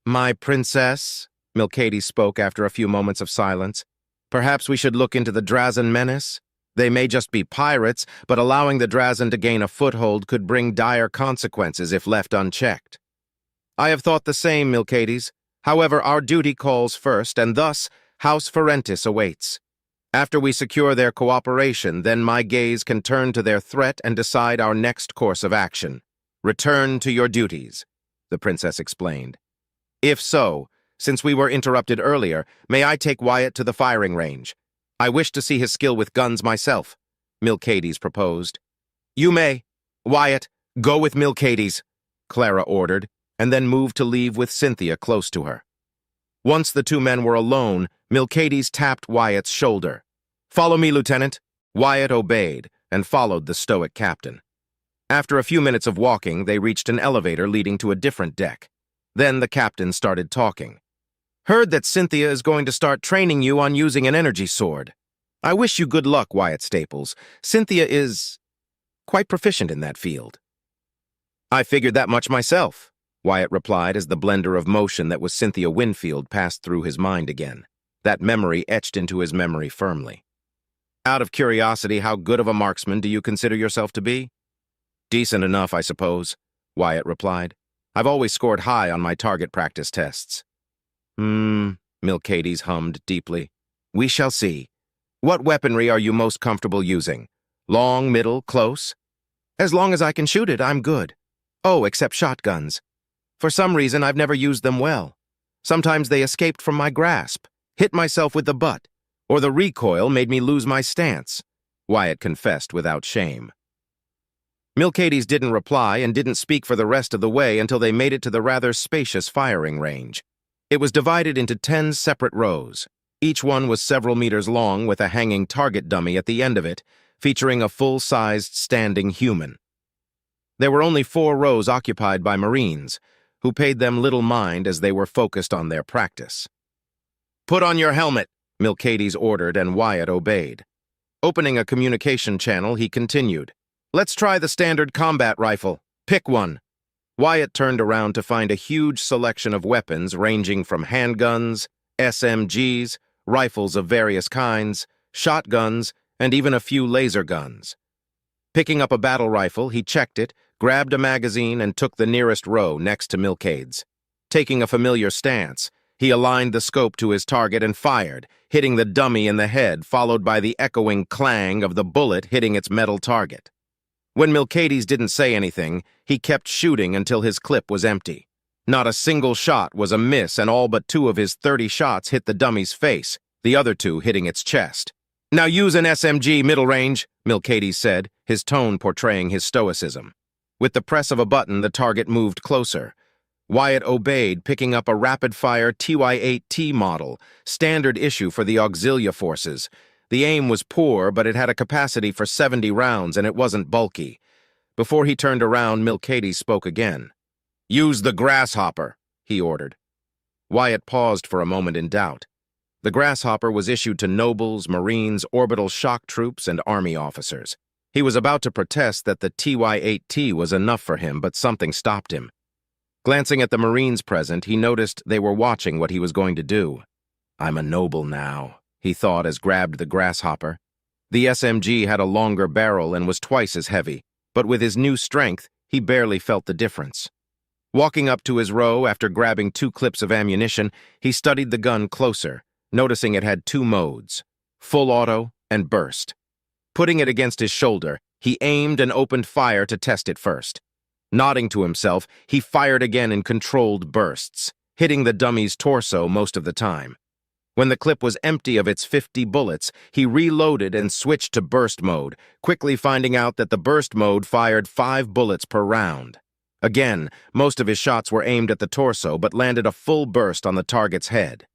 My princess, Milcady spoke after a few moments of silence. Perhaps we should look into the Drazen menace? They may just be pirates, but allowing the Drazen to gain a foothold could bring dire consequences if left unchecked. I have thought the same, Milcades. However, our duty calls first, and thus House Ferentis awaits. After we secure their cooperation, then my gaze can turn to their threat and decide our next course of action. Return to your duties, the princess explained. If so, since we were interrupted earlier, may I take Wyatt to the firing range? I wish to see his skill with guns myself, Milcades proposed. You may. Wyatt, go with Milcades, Clara ordered, and then moved to leave with Cynthia close to her. Once the two men were alone, Milcades tapped Wyatt's shoulder. Follow me, Lieutenant. Wyatt obeyed and followed the stoic captain. After a few minutes of walking, they reached an elevator leading to a different deck. Then the captain started talking. Heard that Cynthia is going to start training you on using an energy sword. I wish you good luck, Wyatt Staples. Cynthia is quite proficient in that field. I figured that much myself, Wyatt replied as the blender of motion that was Cynthia Winfield passed through his mind again. That memory etched into his memory firmly. Out of curiosity, how good of a marksman do you consider yourself to be? Decent enough, I suppose, Wyatt replied. I've always scored high on my target practice tests. Milcades hummed deeply. We shall see. What weaponry are you most comfortable using? Long, middle, close? As long as I can shoot it, I'm good. Oh, except shotguns. For some reason, I've never used them well. Sometimes they escaped from my grasp, hit myself with the butt, or the recoil made me lose my stance, Wyatt confessed without shame. Milcades didn't reply and didn't speak for the rest of the way until they made it to the rather spacious firing range. It was divided into 10 separate rows. Each one was several meters long with a hanging target dummy at the end of it, featuring a full-sized standing human. There were only 4 rows occupied by Marines, who paid them little mind as they were focused on their practice. Put on your helmet, Milcades ordered, and Wyatt obeyed. Opening a communication channel, he continued. Let's try the standard combat rifle. Pick one. Wyatt turned around to find a huge selection of weapons ranging from handguns, SMGs, rifles of various kinds, shotguns, and even a few laser guns. Picking up a battle rifle, he checked it, grabbed a magazine, and took the nearest row next to Milcades. Taking a familiar stance, He aligned the scope to his target and fired, hitting the dummy in the head, followed by the echoing clang of the bullet hitting its metal target. When Milcades didn't say anything, he kept shooting until his clip was empty. Not a single shot was a miss, and all but 2 of his 30 shots hit the dummy's face, the other 2 hitting its chest. "Now use an SMG middle range," Milcades said, his tone portraying his stoicism. With the press of a button, the target moved closer. Wyatt obeyed, picking up a rapid-fire TY-8T model, standard issue for the Auxilia forces. The aim was poor, but it had a capacity for 70 rounds, and it wasn't bulky. Before he turned around, Milcades spoke again. "Use the grasshopper," he ordered. Wyatt paused for a moment in doubt. The grasshopper was issued to nobles, marines, orbital shock troops, and army officers. He was about to protest that the TY-8T was enough for him, but something stopped him. Glancing at the Marines present, he noticed they were watching what he was going to do. "I'm a noble now," he thought as grabbed the grasshopper. The SMG had a longer barrel and was twice as heavy, but with his new strength, he barely felt the difference. Walking up to his row after grabbing 2 clips of ammunition, he studied the gun closer, noticing it had 2 modes, full auto and burst. Putting it against his shoulder, he aimed and opened fire to test it first. Nodding to himself, he fired again in controlled bursts, hitting the dummy's torso most of the time. When the clip was empty of its 50 bullets, he reloaded and switched to burst mode, quickly finding out that the burst mode fired 5 bullets per round. Again, most of his shots were aimed at the torso, but landed a full burst on the target's head.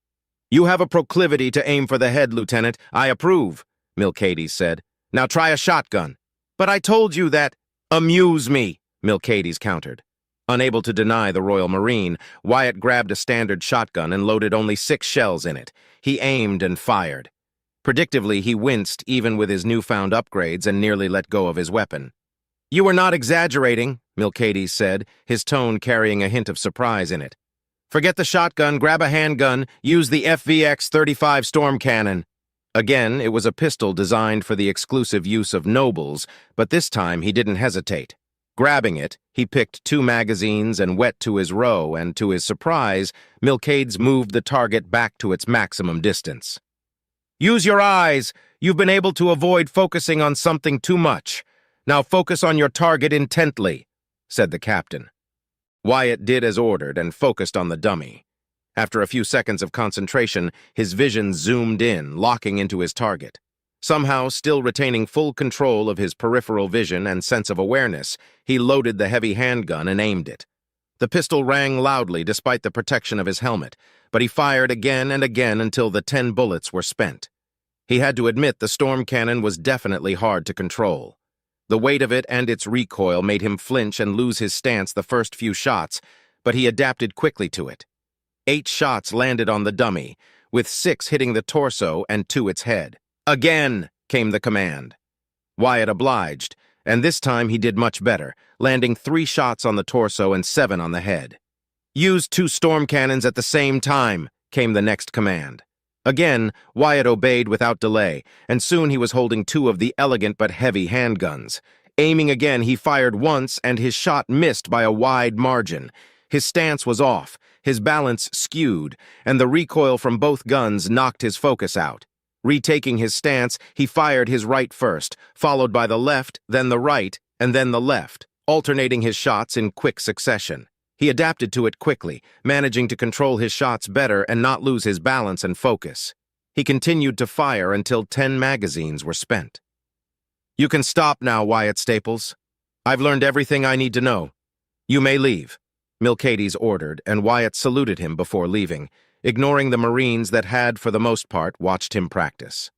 "You have a proclivity to aim for the head, Lieutenant. I approve," Milcades said. "Now try a shotgun." "But I told you that—" "Amuse me," Milcades countered. Unable to deny the Royal Marine, Wyatt grabbed a standard shotgun and loaded only 6 shells in it. He aimed and fired. Predictably, he winced even with his newfound upgrades and nearly let go of his weapon. "You are not exaggerating," Milcades said, his tone carrying a hint of surprise in it. "Forget the shotgun, grab a handgun, use the FVX-35 storm cannon." Again, it was a pistol designed for the exclusive use of nobles, but this time he didn't hesitate. Grabbing it, he picked 2 magazines and went to his row, and to his surprise, Milcades moved the target back to its maximum distance. "Use your eyes! You've been able to avoid focusing on something too much. Now focus on your target intently," said the captain. Wyatt did as ordered and focused on the dummy. After a few seconds of concentration, his vision zoomed in, locking into his target. Somehow, still retaining full control of his peripheral vision and sense of awareness, he loaded the heavy handgun and aimed it. The pistol rang loudly despite the protection of his helmet, but he fired again and again until the 10 bullets were spent. He had to admit the storm cannon was definitely hard to control. The weight of it and its recoil made him flinch and lose his stance the first few shots, but he adapted quickly to it. 8 shots landed on the dummy, with 6 hitting the torso and 2 its head. "Again!" came the command. Wyatt obliged, and this time he did much better, landing 3 shots on the torso and 7 on the head. "Use 2 storm cannons at the same time," came the next command. Again, Wyatt obeyed without delay, and soon he was holding 2 of the elegant but heavy handguns. Aiming again, he fired once, and his shot missed by a wide margin. His stance was off, his balance skewed, and the recoil from both guns knocked his focus out. Retaking his stance, he fired his right first, followed by the left, then the right, and then the left, alternating his shots in quick succession. He adapted to it quickly, managing to control his shots better and not lose his balance and focus. He continued to fire until 10 magazines were spent. "You can stop now, Wyatt Staples. I've learned everything I need to know. You may leave," Milcades ordered, and Wyatt saluted him before leaving, ignoring the Marines that had, for the most part, watched him practice.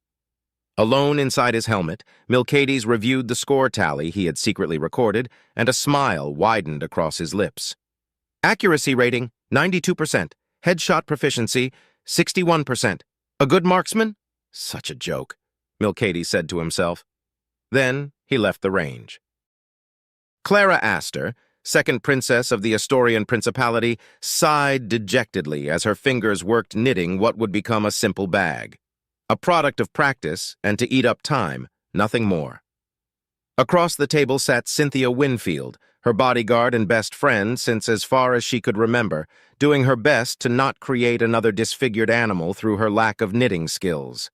Alone inside his helmet, Milcades reviewed the score tally he had secretly recorded, and a smile widened across his lips. Accuracy rating, 92%. Headshot proficiency, 61%. A good marksman? Such a joke, Milcades said to himself. Then he left the range. Clara Astor, second princess of the Astorian Principality, sighed dejectedly as her fingers worked knitting what would become a simple bag. A product of practice, and to eat up time, nothing more. Across the table sat Cynthia Winfield, her bodyguard and best friend since as far as she could remember, doing her best to not create another disfigured animal through her lack of knitting skills.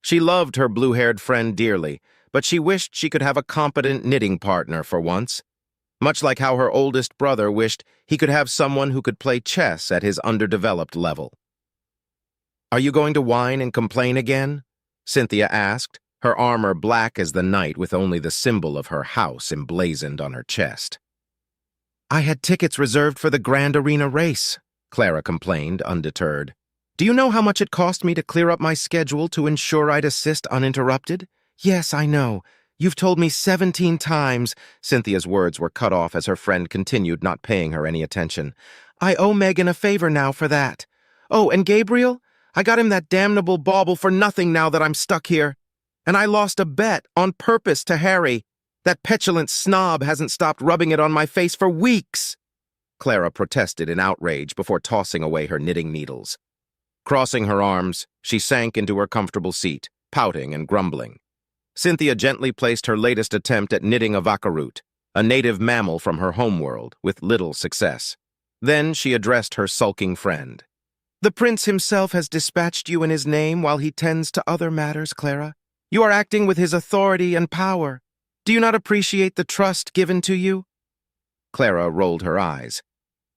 She loved her blue-haired friend dearly, but she wished she could have a competent knitting partner for once, much like how her oldest brother wished he could have someone who could play chess at his underdeveloped level. "Are you going to whine and complain again?" Cynthia asked, her armor black as the night with only the symbol of her house emblazoned on her chest. "I had tickets reserved for the Grand Arena race," Clara complained, undeterred. "Do you know how much it cost me to clear up my schedule to ensure I'd assist uninterrupted?" "Yes, I know. You've told me 17 times." Cynthia's words were cut off as her friend continued, not paying her any attention. "I owe Megan a favor now for that. Oh, and Gabriel? I got him that damnable bauble for nothing now that I'm stuck here. And I lost a bet on purpose to Harry. That petulant snob hasn't stopped rubbing it on my face for weeks." Clara protested in outrage before tossing away her knitting needles. Crossing her arms, she sank into her comfortable seat, pouting and grumbling. Cynthia gently placed her latest attempt at knitting a vacaroot, a native mammal from her homeworld, with little success. Then she addressed her sulking friend. "The prince himself has dispatched you in his name while he tends to other matters, Clara. You are acting with his authority and power. Do you not appreciate the trust given to you?" Clara rolled her eyes.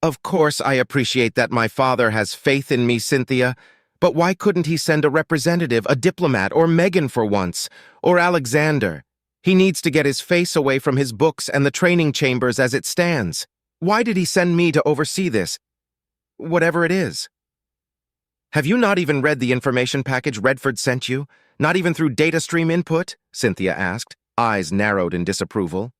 "Of course I appreciate that my father has faith in me, Cynthia. But why couldn't he send a representative, a diplomat, or Megan for once? Or Alexander? He needs to get his face away from his books and the training chambers as it stands. Why did he send me to oversee this? Whatever it is." "Have you not even read the information package Redford sent you? Not even through data stream input?" Cynthia asked, eyes narrowed in disapproval.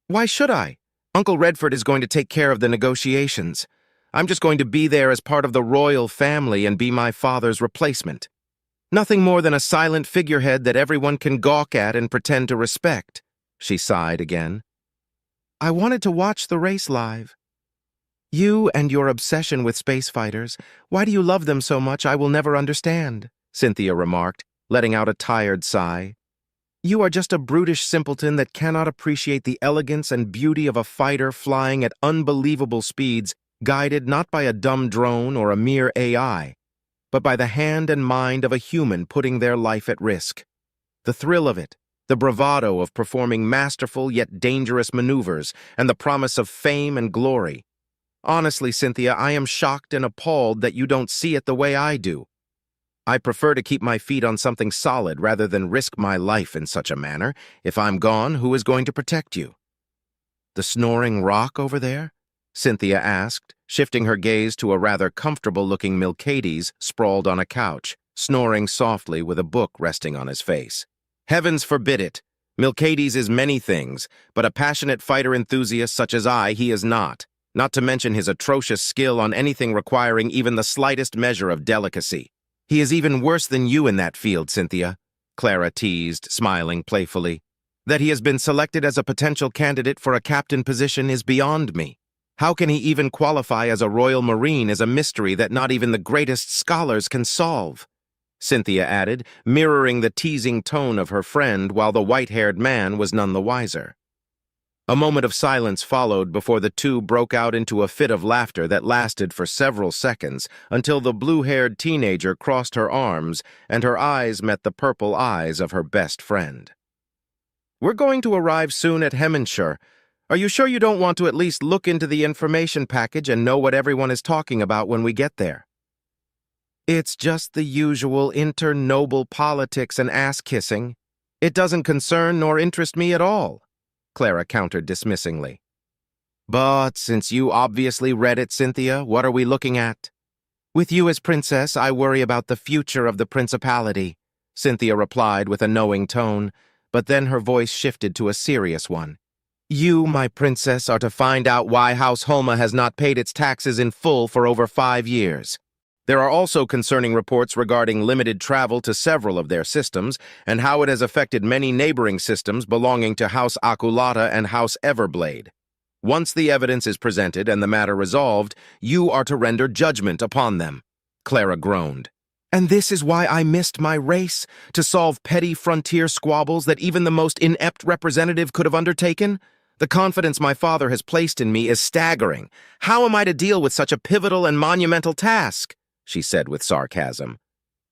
"Why should I? Uncle Redford is going to take care of the negotiations. I'm just going to be there as part of the royal family and be my father's replacement. Nothing more than a silent figurehead that everyone can gawk at and pretend to respect." She sighed again. "I wanted to watch the race live." "You and your obsession with space fighters. Why do you love them so much I will never understand," Cynthia remarked, letting out a tired sigh. "You are just a brutish simpleton that cannot appreciate the elegance and beauty of a fighter flying at unbelievable speeds, guided not by a dumb drone or a mere AI, but by the hand and mind of a human putting their life at risk. The thrill of it, the bravado of performing masterful yet dangerous maneuvers, and the promise of fame and glory. Honestly, Cynthia, I am shocked and appalled that you don't see it the way I do. I prefer to keep my feet on something solid rather than risk my life in such a manner. If I'm gone, who is going to protect you?" "The snoring rock over there?" Cynthia asked, shifting her gaze to a rather comfortable-looking Milcades sprawled on a couch, snoring softly with a book resting on his face. "Heavens forbid it! Milcades is many things, but a passionate fighter enthusiast such as he is not to mention his atrocious skill on anything requiring even the slightest measure of delicacy. He is even worse than you in that field, Cynthia," Clara teased, smiling playfully. "That he has been selected as a potential candidate for a captain position is beyond me. How can he even qualify as a Royal Marine is a mystery that not even the greatest scholars can solve," Cynthia added, mirroring the teasing tone of her friend while the white-haired man was none the wiser. A moment of silence followed before the two broke out into a fit of laughter that lasted for several seconds until the blue-haired teenager crossed her arms and her eyes met the purple eyes of her best friend. "We're going to arrive soon at Hemmenshire. Are you sure you don't want to at least look into the information package and know what everyone is talking about when we get there?" "It's just the usual inter-noble politics and ass-kissing. It doesn't concern nor interest me at all," Clara countered dismissingly. "But since you obviously read it, Cynthia, what are we looking at?" "With you as princess, I worry about the future of the principality," Cynthia replied with a knowing tone, but then her voice shifted to a serious one. "You, my princess, are to find out why House Holma has not paid its taxes in full for over 5 years. There are also concerning reports regarding limited travel to several of their systems and how it has affected many neighboring systems belonging to House Akulata and House Everblade. Once the evidence is presented and the matter resolved, you are to render judgment upon them," Clara groaned. "And this is why I missed my race, to solve petty frontier squabbles that even the most inept representative could have undertaken? The confidence my father has placed in me is staggering. How am I to deal with such a pivotal and monumental task?" she said with sarcasm.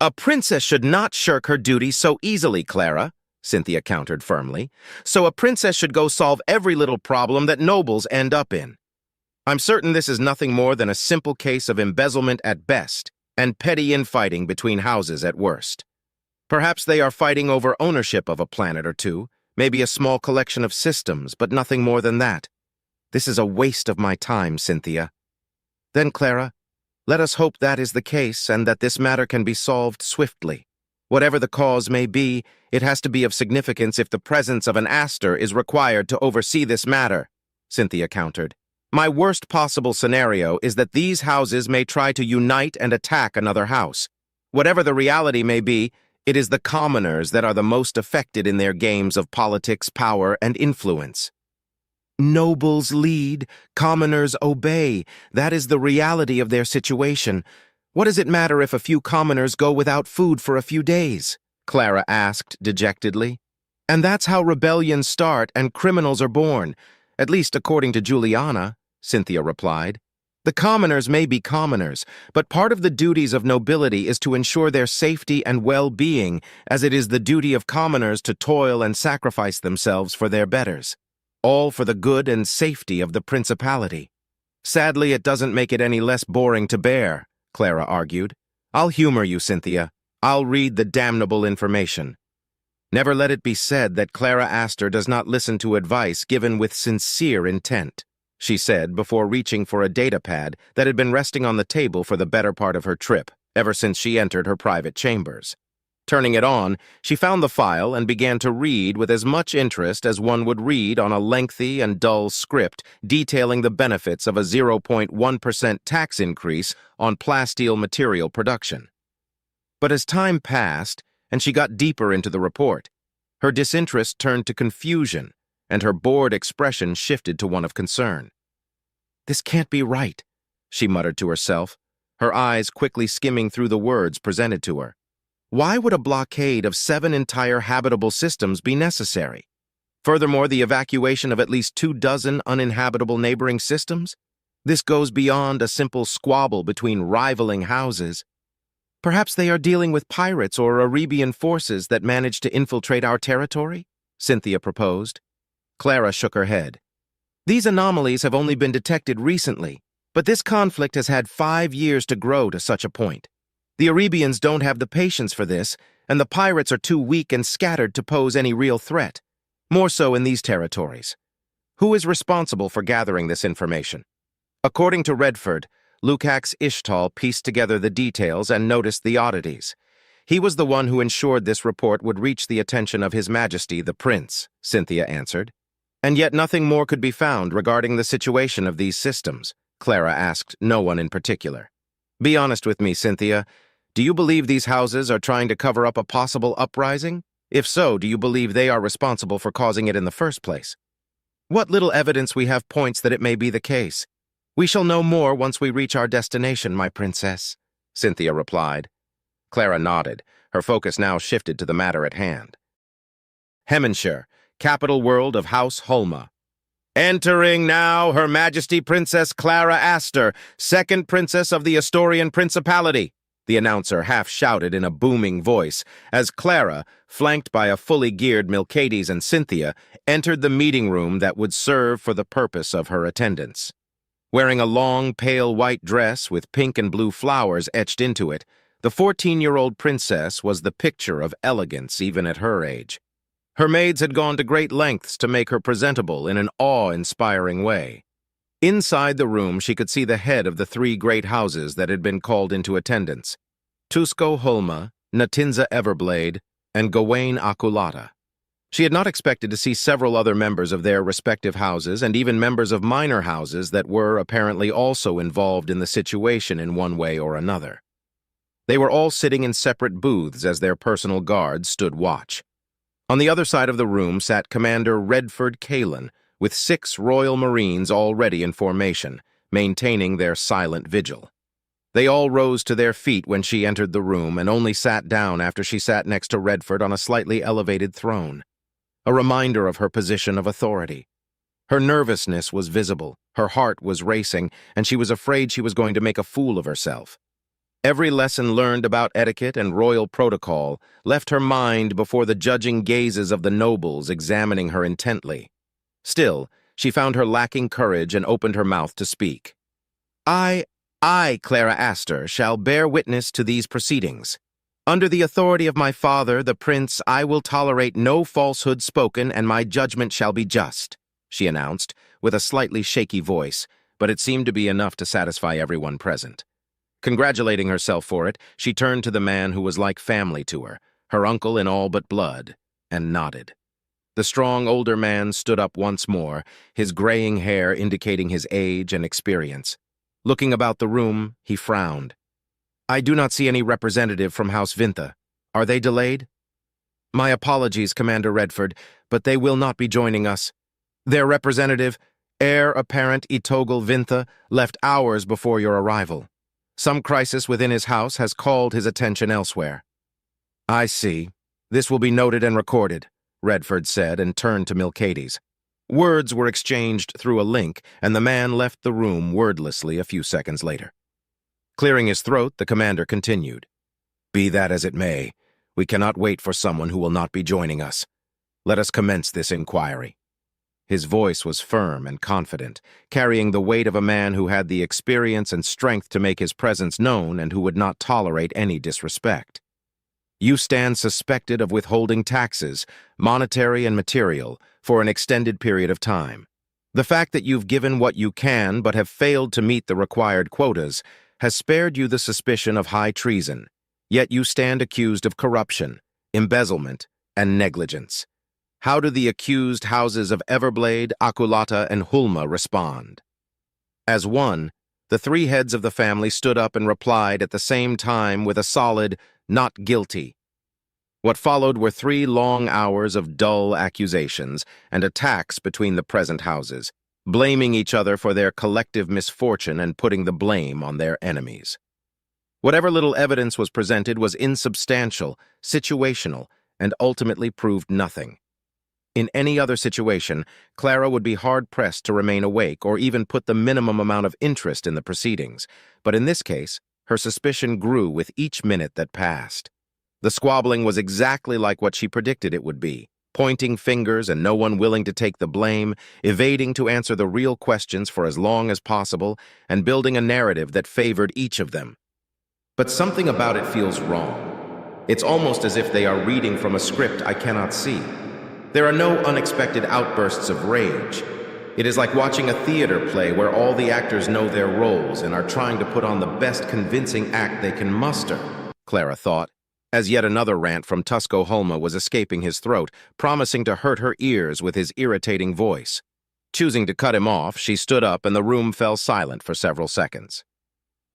"A princess should not shirk her duties so easily, Clara," Cynthia countered firmly. "So a princess should go solve every little problem that nobles end up in. I'm certain this is nothing more than a simple case of embezzlement at best and petty infighting between houses at worst. Perhaps they are fighting over ownership of a planet or two, maybe a small collection of systems, but nothing more than that. This is a waste of my time, Cynthia." "Then, Clara, let us hope that is the case and that this matter can be solved swiftly. Whatever the cause may be, it has to be of significance if the presence of an Aster is required to oversee this matter," Cynthia countered. "My worst possible scenario is that these houses may try to unite and attack another house. Whatever the reality may be, it is the commoners that are the most affected in their games of politics, power, and influence. Nobles lead, commoners obey. That is the reality of their situation. What does it matter if a few commoners go without food for a few days?" Clara asked dejectedly. "And that's how rebellions start and criminals are born, at least according to Juliana," Cynthia replied. "The commoners may be commoners, but part of the duties of nobility is to ensure their safety and well-being, as it is the duty of commoners to toil and sacrifice themselves for their betters, all for the good and safety of the principality. Sadly, it doesn't make it any less boring to bear," Clara argued. "I'll humor you, Cynthia. I'll read the damnable information." Never let it be said that Clara Aster does not listen to advice given with sincere intent, she said before reaching for a datapad that had been resting on the table for the better part of her trip, ever since she entered her private chambers. Turning it on, she found the file and began to read with as much interest as one would read on a lengthy and dull script detailing the benefits of a 0.1% tax increase on plasteel material production. But as time passed, and she got deeper into the report, her disinterest turned to confusion, and her bored expression shifted to one of concern. "This can't be right," she muttered to herself, her eyes quickly skimming through the words presented to her. Why would a blockade of 7 entire habitable systems be necessary? Furthermore, the evacuation of at least 24 uninhabitable neighboring systems? This goes beyond a simple squabble between rivaling houses. Perhaps they are dealing with pirates or Arabian forces that managed to infiltrate our territory? Cynthia proposed. Clara shook her head. These anomalies have only been detected recently, but this conflict has had 5 years to grow to such a point. The Arabians don't have the patience for this, and the pirates are too weak and scattered to pose any real threat, more so in these territories. Who is responsible for gathering this information? According to Redford, Lukacs Ishtal pieced together the details and noticed the oddities. He was the one who ensured this report would reach the attention of His Majesty the Prince, Cynthia answered. And yet nothing more could be found regarding the situation of these systems, Clara asked no one in particular. Be honest with me, Cynthia. Do you believe these houses are trying to cover up a possible uprising? If so, do you believe they are responsible for causing it in the first place? What little evidence we have points that it may be the case. We shall know more once we reach our destination, my princess, Cynthia replied. Clara nodded, her focus now shifted to the matter at hand. Hemenshire, capital world of House Holma. Entering now Her Majesty Princess Clara Aster, second princess of the Astorian Principality, the announcer half-shouted in a booming voice as Clara, flanked by a fully geared Milcades and Cynthia, entered the meeting room that would serve for the purpose of her attendance. Wearing a long, pale white dress with pink and blue flowers etched into it, the 14-year-old princess was the picture of elegance even at her age. Her maids had gone to great lengths to make her presentable in an awe-inspiring way. Inside the room, she could see the head of the 3 great houses that had been called into attendance: Tusco Holma, Natinza Everblade, and Gawain Akulata. She had not expected to see several other members of their respective houses and even members of minor houses that were apparently also involved in the situation in one way or another. They were all sitting in separate booths as their personal guards stood watch. On the other side of the room sat Commander Redford Kalen, with 6 Royal Marines already in formation, maintaining their silent vigil. They all rose to their feet when she entered the room and only sat down after she sat next to Redford on a slightly elevated throne, a reminder of her position of authority. Her nervousness was visible, her heart was racing, and she was afraid she was going to make a fool of herself. Every lesson learned about etiquette and royal protocol left her mind before the judging gazes of the nobles examining her intently. Still, she found her lacking courage and opened her mouth to speak. I, Clara Astor, shall bear witness to these proceedings. Under the authority of my father, the prince, I will tolerate no falsehood spoken, and my judgment shall be just, she announced, with a slightly shaky voice, but it seemed to be enough to satisfy everyone present. Congratulating herself for it, she turned to the man who was like family to her uncle in all but blood, and nodded. The strong older man stood up once more, his graying hair indicating his age and experience. Looking about the room, he frowned. I do not see any representative from House Vintha. Are they delayed? My apologies, Commander Redford, but they will not be joining us. Their representative, Heir Apparent Itogl Vintha, left hours before your arrival. Some crisis within his house has called his attention elsewhere. I see. This will be noted and recorded, Redford said and turned to Milcades. Words were exchanged through a link, and the man left the room wordlessly a few seconds later. Clearing his throat, the commander continued. Be that as it may, we cannot wait for someone who will not be joining us. Let us commence this inquiry. His voice was firm and confident, carrying the weight of a man who had the experience and strength to make his presence known and who would not tolerate any disrespect. You stand suspected of withholding taxes, monetary and material, for an extended period of time. The fact that you've given what you can but have failed to meet the required quotas has spared you the suspicion of high treason, yet you stand accused of corruption, embezzlement, and negligence. How do the accused houses of Everblade, Akulata, and Hulma respond? As one, the three heads of the family stood up and replied at the same time with a solid, not guilty. What followed were 3 long hours of dull accusations and attacks between the present houses, blaming each other for their collective misfortune and putting the blame on their enemies. Whatever little evidence was presented was insubstantial, situational, and ultimately proved nothing. In any other situation, Clara would be hard-pressed to remain awake or even put the minimum amount of interest in the proceedings, but in this case, her suspicion grew with each minute that passed. The squabbling was exactly like what she predicted it would be, pointing fingers and no one willing to take the blame, evading to answer the real questions for as long as possible, and building a narrative that favored each of them. But something about it feels wrong. It's almost as if they are reading from a script I cannot see. There are no unexpected outbursts of rage. It is like watching a theater play where all the actors know their roles and are trying to put on the best convincing act they can muster, Clara thought, as yet another rant from Tusko Hulma was escaping his throat, promising to hurt her ears with his irritating voice. Choosing to cut him off, she stood up and the room fell silent for several seconds.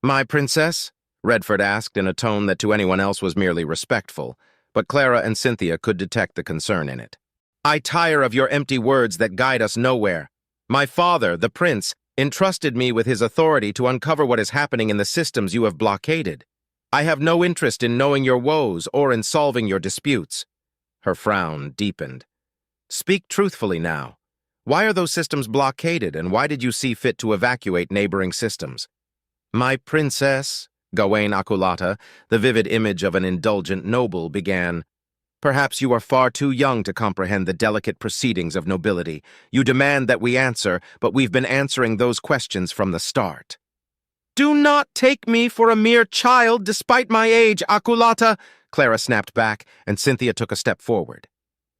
My princess? Redford asked in a tone that to anyone else was merely respectful, but Clara and Cynthia could detect the concern in it. I tire of your empty words that guide us nowhere. My father, the prince, entrusted me with his authority to uncover what is happening in the systems you have blockaded. I have no interest in knowing your woes or in solving your disputes. Her frown deepened. Speak truthfully now. Why are those systems blockaded, and why did you see fit to evacuate neighboring systems? My princess, Gawain Akulata, the vivid image of an indulgent noble, began. Perhaps you are far too young to comprehend the delicate proceedings of nobility. You demand that we answer, but we've been answering those questions from the start. Do not take me for a mere child despite my age, Akulata, Clara snapped back, and Cynthia took a step forward.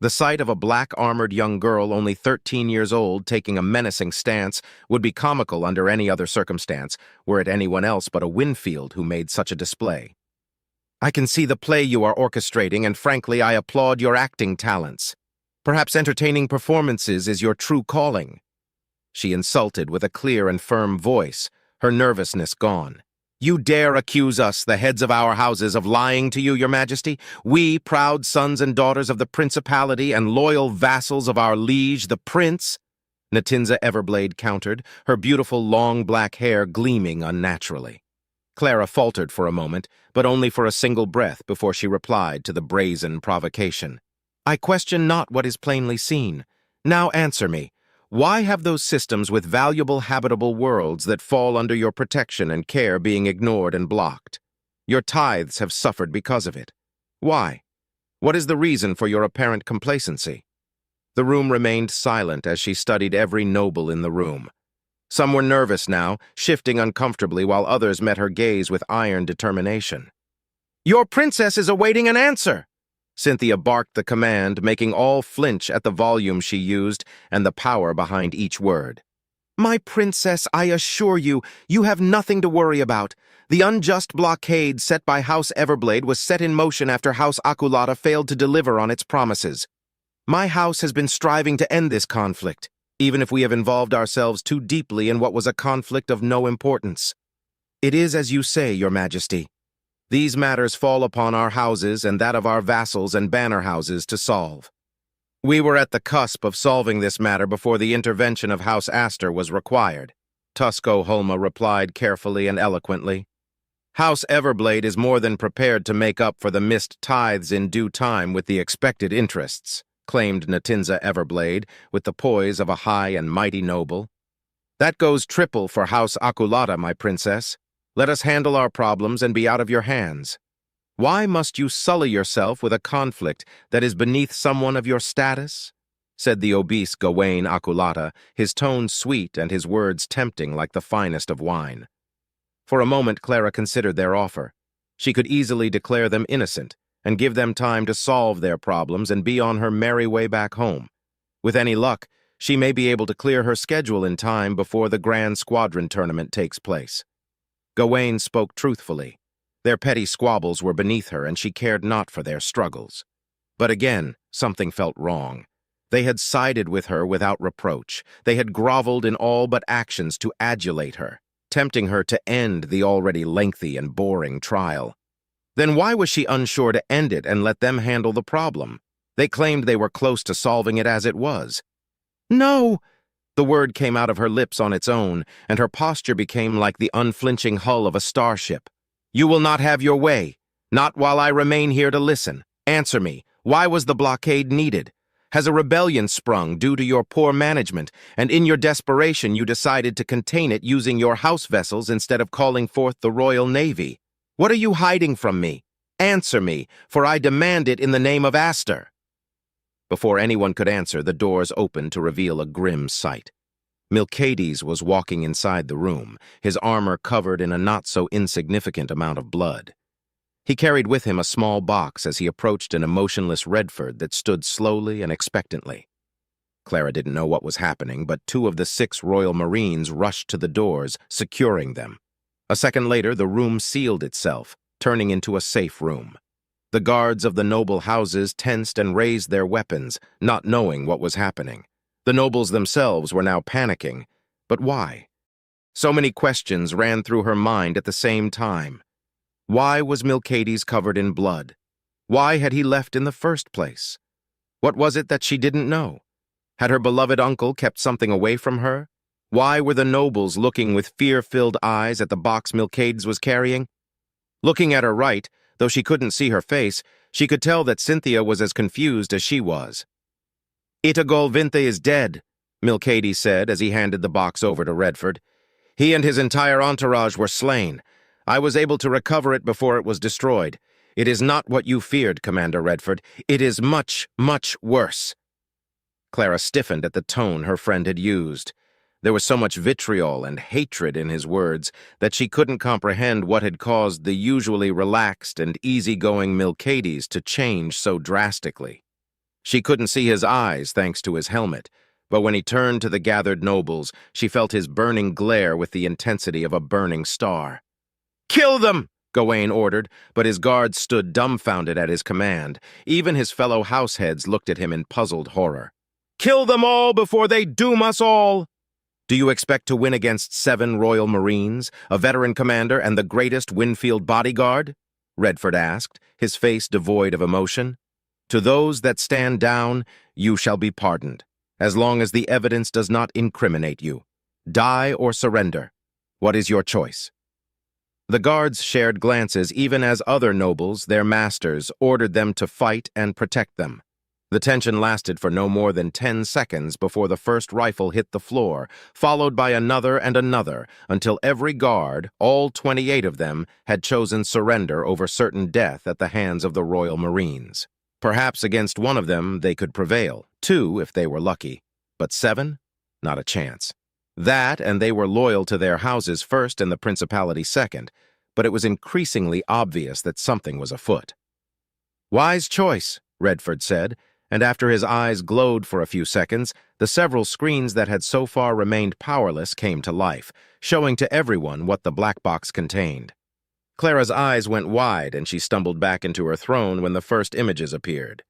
The sight of a black-armored young girl only 13 years old taking a menacing stance would be comical under any other circumstance, were it anyone else but a Winfield who made such a display. I can see the play you are orchestrating, and frankly, I applaud your acting talents. Perhaps entertaining performances is your true calling. She insulted with a clear and firm voice, her nervousness gone. You dare accuse us, the heads of our houses, of lying to you, your majesty? We, proud sons and daughters of the principality and loyal vassals of our liege, the prince? Natinza Everblade countered, her beautiful long black hair gleaming unnaturally. Clara faltered for a moment, but only for a single breath before she replied to the brazen provocation. I question not what is plainly seen. Now answer me. Why have those systems with valuable habitable worlds that fall under your protection and care being ignored and blocked? Your tithes have suffered because of it. Why? What is the reason for your apparent complacency? The room remained silent as she studied every noble in the room. Some were nervous now, shifting uncomfortably, while others met her gaze with iron determination. "Your princess is awaiting an answer!" Cynthia barked the command, making all flinch at the volume she used and the power behind each word. "My princess, I assure you, you have nothing to worry about. The unjust blockade set by House Everblade was set in motion after House Akulata failed to deliver on its promises. My house has been striving to end this conflict, even if we have involved ourselves too deeply in what was a conflict of no importance. It is as you say, Your Majesty. These matters fall upon our houses and that of our vassals and banner houses to solve. We were at the cusp of solving this matter before the intervention of House Astor was required," Tusco Holma replied carefully and eloquently. "House Everblade is more than prepared to make up for the missed tithes in due time with the expected interests," claimed Natinza Everblade with the poise of a high and mighty noble. "That goes triple for House Akulata, my princess. Let us handle our problems and be out of your hands. Why must you sully yourself with a conflict that is beneath someone of your status?" said the obese Gawain Akulata, his tone sweet and his words tempting like the finest of wine. For a moment Clara considered their offer. She could easily declare them innocent and give them time to solve their problems and be on her merry way back home. With any luck, she may be able to clear her schedule in time before the Grand Squadron tournament takes place. Gawain spoke truthfully. Their petty squabbles were beneath her, and she cared not for their struggles. But again, something felt wrong. They had sided with her without reproach. They had groveled in all but actions to adulate her, tempting her to end the already lengthy and boring trial. Then why was she unsure to end it and let them handle the problem? They claimed they were close to solving it as it was. "No!" The word came out of her lips on its own, and her posture became like the unflinching hull of a starship. "You will not have your way. Not while I remain here to listen. Answer me. Why was the blockade needed? Has a rebellion sprung due to your poor management, and in your desperation you decided to contain it using your house vessels instead of calling forth the Royal Navy? What are you hiding from me? Answer me, for I demand it in the name of Astor." Before anyone could answer, the doors opened to reveal a grim sight. Milcades was walking inside the room, his armor covered in a not-so-insignificant amount of blood. He carried with him a small box as he approached an emotionless Redford that stood slowly and expectantly. Clara didn't know what was happening, but 2 of the 6 Royal Marines rushed to the doors, securing them. A second later, the room sealed itself, turning into a safe room. The guards of the noble houses tensed and raised their weapons, not knowing what was happening. The nobles themselves were now panicking. But why? So many questions ran through her mind at the same time. Why was Milcades covered in blood? Why had he left in the first place? What was it that she didn't know? Had her beloved uncle kept something away from her? Why were the nobles looking with fear-filled eyes at the box Milcades was carrying? Looking at her right, though she couldn't see her face, she could tell that Cynthia was as confused as she was. "Itagol Vinthe is dead," Milcades said as he handed the box over to Redford. "He and his entire entourage were slain. I was able to recover it before it was destroyed. It is not what you feared, Commander Redford. It is much, much worse." Clara stiffened at the tone her friend had used. There was so much vitriol and hatred in his words that she couldn't comprehend what had caused the usually relaxed and easygoing Milcades to change so drastically. She couldn't see his eyes thanks to his helmet, but when he turned to the gathered nobles, she felt his burning glare with the intensity of a burning star. "Kill them!" Gawain ordered, but his guards stood dumbfounded at his command. Even his fellow househeads looked at him in puzzled horror. "Kill them all before they doom us all!" "Do you expect to win against 7 Royal Marines, a veteran commander, and the greatest Winfield bodyguard?" Redford asked, his face devoid of emotion. "To those that stand down, you shall be pardoned, as long as the evidence does not incriminate you. Die or surrender. What is your choice?" The guards shared glances even as other nobles, their masters, ordered them to fight and protect them. The tension lasted for no more than 10 seconds before the first rifle hit the floor, followed by another and another, until every guard, all 28 of them, had chosen surrender over certain death at the hands of the Royal Marines. Perhaps against one of them they could prevail, 2 if they were lucky, but 7? Not a chance. That, and they were loyal to their houses first and the principality second, but it was increasingly obvious that something was afoot. "Wise choice," Redford said, and after his eyes glowed for a few seconds, the several screens that had so far remained powerless came to life, showing to everyone what the black box contained. Clara's eyes went wide and she stumbled back into her throne when the first images appeared.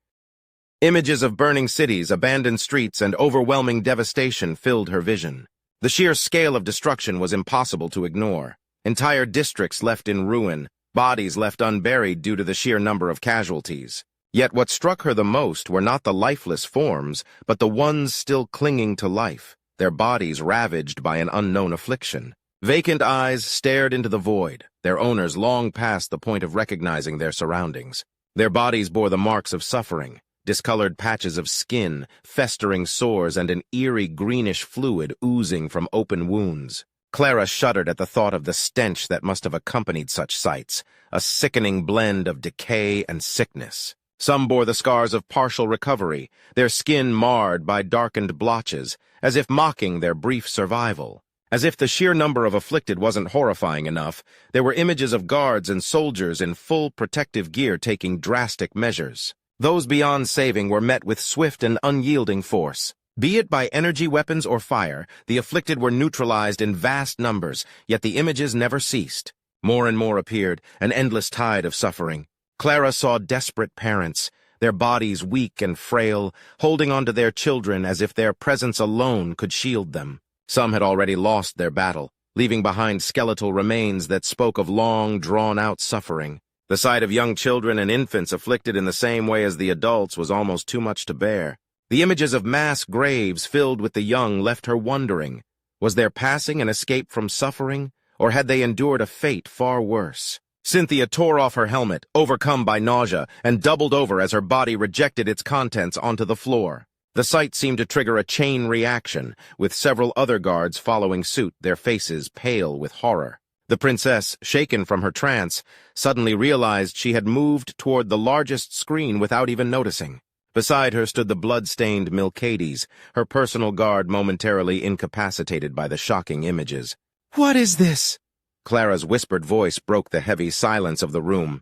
Images of burning cities, abandoned streets, and overwhelming devastation filled her vision. The sheer scale of destruction was impossible to ignore. Entire districts left in ruin, bodies left unburied due to the sheer number of casualties. Yet what struck her the most were not the lifeless forms, but the ones still clinging to life, their bodies ravaged by an unknown affliction. Vacant eyes stared into the void, their owners long past the point of recognizing their surroundings. Their bodies bore the marks of suffering, discolored patches of skin, festering sores, and an eerie greenish fluid oozing from open wounds. Clara shuddered at the thought of the stench that must have accompanied such sights, a sickening blend of decay and sickness. Some bore the scars of partial recovery, their skin marred by darkened blotches, as if mocking their brief survival. As if the sheer number of afflicted wasn't horrifying enough, there were images of guards and soldiers in full protective gear taking drastic measures. Those beyond saving were met with swift and unyielding force. Be it by energy weapons or fire, the afflicted were neutralized in vast numbers, yet the images never ceased. More and more appeared, an endless tide of suffering. Clara saw desperate parents, their bodies weak and frail, holding on to their children as if their presence alone could shield them. Some had already lost their battle, leaving behind skeletal remains that spoke of long, drawn-out suffering. The sight of young children and infants afflicted in the same way as the adults was almost too much to bear. The images of mass graves filled with the young left her wondering, was their passing an escape from suffering, or had they endured a fate far worse? Cynthia tore off her helmet, overcome by nausea, and doubled over as her body rejected its contents onto the floor. The sight seemed to trigger a chain reaction, with several other guards following suit, their faces pale with horror. The princess, shaken from her trance, suddenly realized she had moved toward the largest screen without even noticing. Beside her stood the blood-stained Milcades, her personal guard momentarily incapacitated by the shocking images. "What is this?" Clara's whispered voice broke the heavy silence of the room.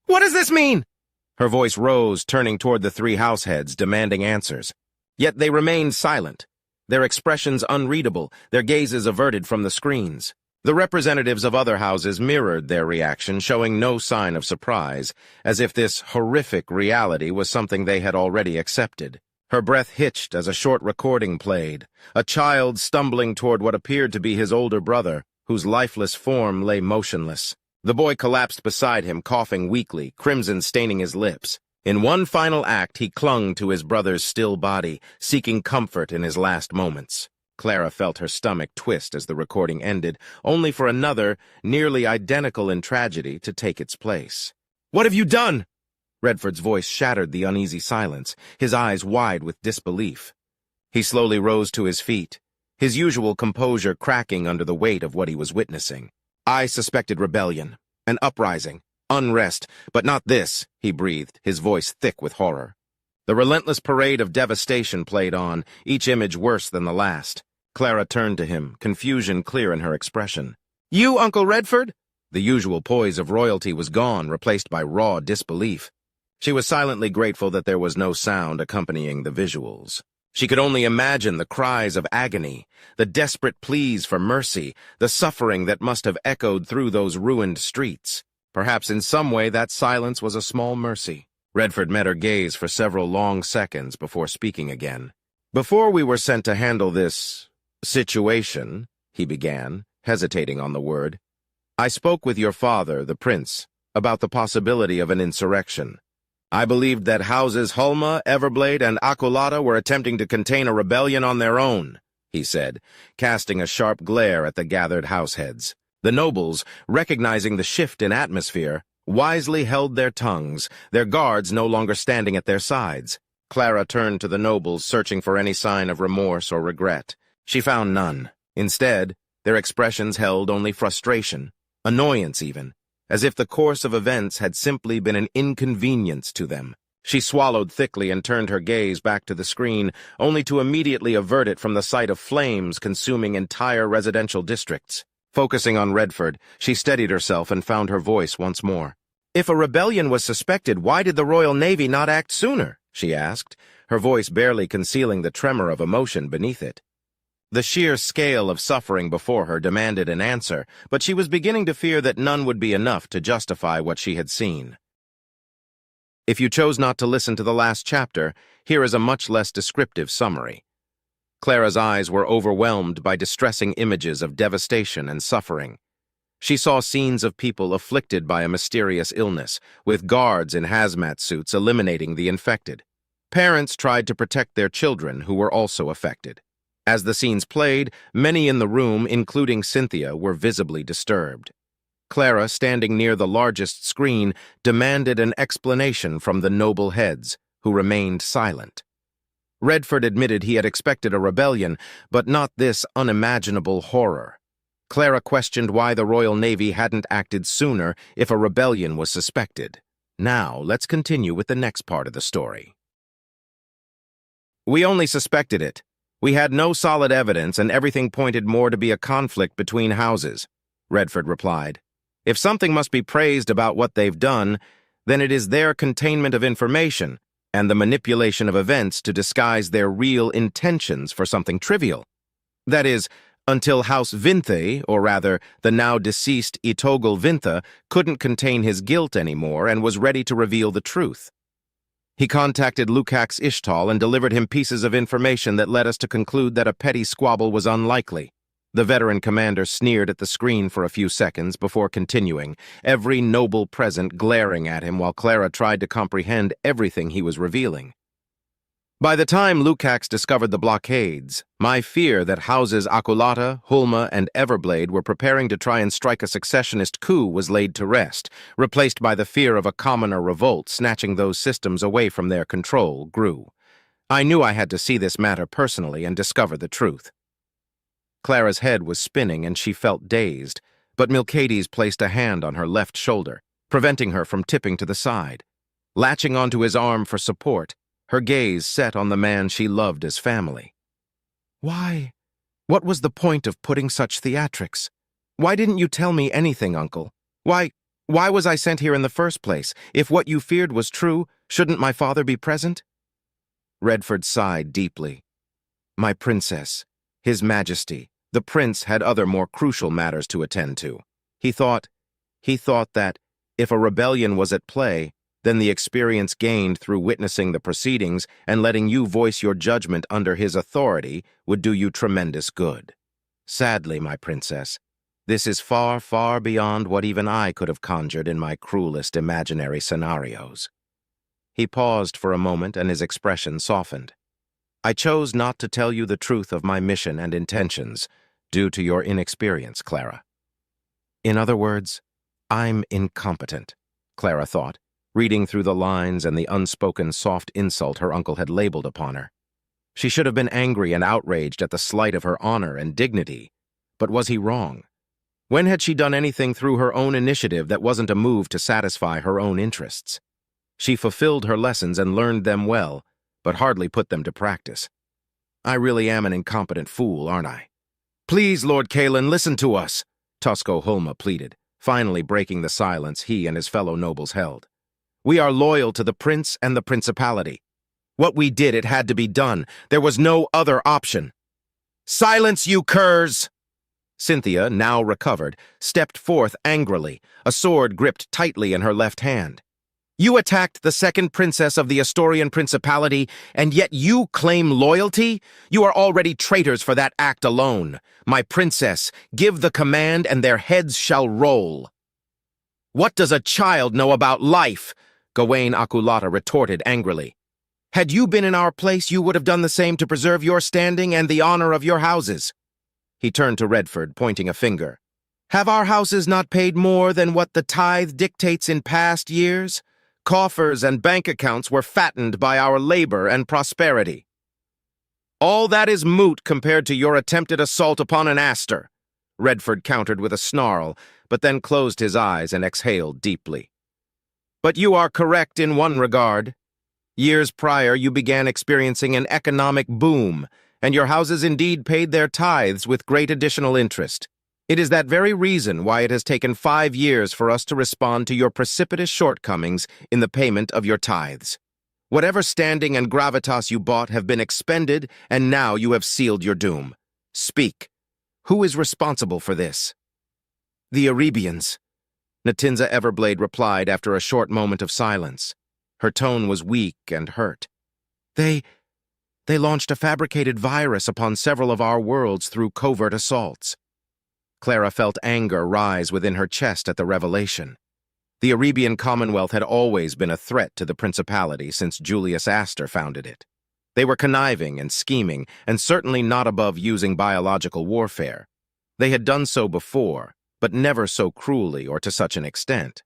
"What does this mean?" Her voice rose, turning toward the 3 househeads, demanding answers. Yet they remained silent, their expressions unreadable, their gazes averted from the screens. The representatives of other houses mirrored their reaction, showing no sign of surprise, as if this horrific reality was something they had already accepted. Her breath hitched as a short recording played, a child stumbling toward what appeared to be his older brother, whose lifeless form lay motionless. The boy collapsed beside him, coughing weakly, crimson staining his lips. In one final act, he clung to his brother's still body, seeking comfort in his last moments. Clara felt her stomach twist as the recording ended, only for another, nearly identical in tragedy, to take its place. "What have you done?" Redford's voice shattered the uneasy silence, his eyes wide with disbelief. He slowly rose to his feet, his usual composure cracking under the weight of what he was witnessing. "I suspected rebellion, an uprising, unrest, but not this," he breathed, his voice thick with horror. The relentless parade of devastation played on, each image worse than the last. Clara turned to him, confusion clear in her expression. "You, Uncle Redford?" The usual poise of royalty was gone, replaced by raw disbelief. She was silently grateful that there was no sound accompanying the visuals. She could only imagine the cries of agony, the desperate pleas for mercy, the suffering that must have echoed through those ruined streets. Perhaps in some way that silence was a small mercy. Redford met her gaze for several long seconds before speaking again. "Before we were sent to handle this situation," he began, hesitating on the word, "I spoke with your father, the prince, about the possibility of an insurrection. I believed that houses Hulma, Everblade, and Akolata were attempting to contain a rebellion on their own," he said, casting a sharp glare at the gathered househeads. The nobles, recognizing the shift in atmosphere, wisely held their tongues, their guards no longer standing at their sides. Clara turned to the nobles, searching for any sign of remorse or regret. She found none. Instead, their expressions held only frustration, annoyance even, as if the course of events had simply been an inconvenience to them. She swallowed thickly and turned her gaze back to the screen, only to immediately avert it from the sight of flames consuming entire residential districts. Focusing on Redford, she steadied herself and found her voice once more. "If a rebellion was suspected, why did the Royal Navy not act sooner?" she asked, her voice barely concealing the tremor of emotion beneath it. The sheer scale of suffering before her demanded an answer, but she was beginning to fear that none would be enough to justify what she had seen. If you chose not to listen to the last chapter, here is a much less descriptive summary. Clara's eyes were overwhelmed by distressing images of devastation and suffering. She saw scenes of people afflicted by a mysterious illness, with guards in hazmat suits eliminating the infected. Parents tried to protect their children who were also affected. As the scenes played, many in the room, including Cynthia, were visibly disturbed. Clara, standing near the largest screen, demanded an explanation from the noble heads, who remained silent. Redford admitted he had expected a rebellion, but not this unimaginable horror. Clara questioned why the Royal Navy hadn't acted sooner if a rebellion was suspected. Now, let's continue with the next part of the story. "We only suspected it. We had no solid evidence, and everything pointed more to be a conflict between houses," Redford replied. "If something must be praised about what they've done, then it is their containment of information and the manipulation of events to disguise their real intentions for something trivial. That is, until House Vinthe, or rather, the now-deceased Itogl Vintha, couldn't contain his guilt anymore and was ready to reveal the truth. He contacted Lukacs Ishtal and delivered him pieces of information that led us to conclude that a petty squabble was unlikely." The veteran commander sneered at the screen for a few seconds before continuing, every noble present glaring at him while Clara tried to comprehend everything he was revealing. "By the time Lukacs discovered the blockades, my fear that houses Akulata, Hulma, and Everblade were preparing to try and strike a successionist coup was laid to rest, replaced by the fear of a commoner revolt snatching those systems away from their control grew. I knew I had to see this matter personally and discover the truth." Clara's head was spinning and she felt dazed, but Milcades placed a hand on her left shoulder, preventing her from tipping to the side. Latching onto his arm for support, her gaze set on the man she loved as family. "Why? What was the point of putting such theatrics? Why didn't you tell me anything, Uncle? Why was I sent here in the first place? If what you feared was true, shouldn't my father be present?" Redford sighed deeply. "My princess, His Majesty, the prince had other more crucial matters to attend to. He thought that, if a rebellion was at play, then the experience gained through witnessing the proceedings and letting you voice your judgment under his authority would do you tremendous good. Sadly, my princess, this is far, far beyond what even I could have conjured in my cruelest imaginary scenarios." He paused for a moment and his expression softened. "I chose not to tell you the truth of my mission and intentions, due to your inexperience, Clara." In other words, I'm incompetent, Clara thought, reading through the lines and the unspoken soft insult her uncle had labeled upon her. She should have been angry and outraged at the slight of her honor and dignity, but was he wrong? When had she done anything through her own initiative that wasn't a move to satisfy her own interests? She fulfilled her lessons and learned them well, but hardly put them to practice. I really am an incompetent fool, aren't I? "Please, Lord Kalen, listen to us," Tusco Hulma pleaded, finally breaking the silence he and his fellow nobles held. "We are loyal to the prince and the principality. What we did, it had to be done. There was no other option." "Silence, you curs!" Cynthia, now recovered, stepped forth angrily, a sword gripped tightly in her left hand. "You attacked the second princess of the Astorian Principality, and yet you claim loyalty? You are already traitors for that act alone. My princess, give the command and their heads shall roll." "What does a child know about life?" Gawain Akulata retorted angrily. "Had you been in our place, you would have done the same to preserve your standing and the honor of your houses." He turned to Redford, pointing a finger. "Have our houses not paid more than what the tithe dictates in past years?" Coffers and bank accounts were fattened by our labor and prosperity. All that is moot compared to your attempted assault upon an Astor, Redford countered with a snarl, but then closed his eyes and exhaled deeply. But you are correct in one regard. Years prior, you began experiencing an economic boom, and your houses indeed paid their tithes with great additional interest. It is that very reason why it has taken 5 years for us to respond to your precipitous shortcomings in the payment of your tithes. Whatever standing and gravitas you bought have been expended, and now you have sealed your doom. Speak. Who is responsible for this? The Arabians, Natinza Everblade replied after a short moment of silence. Her tone was weak and hurt. They launched a fabricated virus upon several of our worlds through covert assaults. Clara felt anger rise within her chest at the revelation. The Arabian Commonwealth had always been a threat to the Principality since Julius Astor founded it. They were conniving and scheming, and certainly not above using biological warfare. They had done so before, but never so cruelly or to such an extent.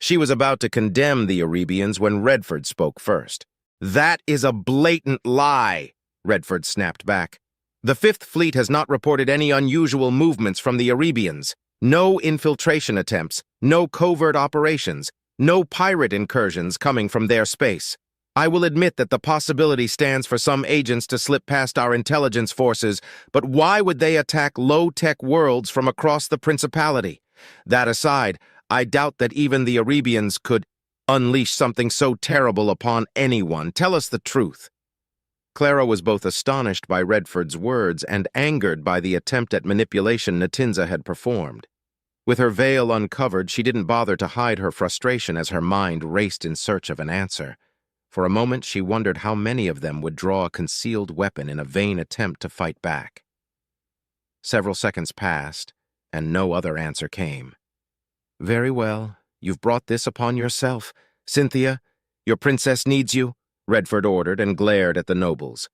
She was about to condemn the Arabians when Redford spoke first. That is a blatant lie, Redford snapped back. The Fifth Fleet has not reported any unusual movements from the Arabians. No infiltration attempts, no covert operations, no pirate incursions coming from their space. I will admit that the possibility stands for some agents to slip past our intelligence forces, but why would they attack low-tech worlds from across the Principality? That aside, I doubt that even the Arabians could unleash something so terrible upon anyone. Tell us the truth. Clara was both astonished by Redford's words and angered by the attempt at manipulation Natinza had performed. With her veil uncovered, she didn't bother to hide her frustration as her mind raced in search of an answer. For a moment, she wondered how many of them would draw a concealed weapon in a vain attempt to fight back. Several seconds passed, and no other answer came. Very well, you've brought this upon yourself. Cynthia, your princess needs you, Redford ordered and glared at the nobles.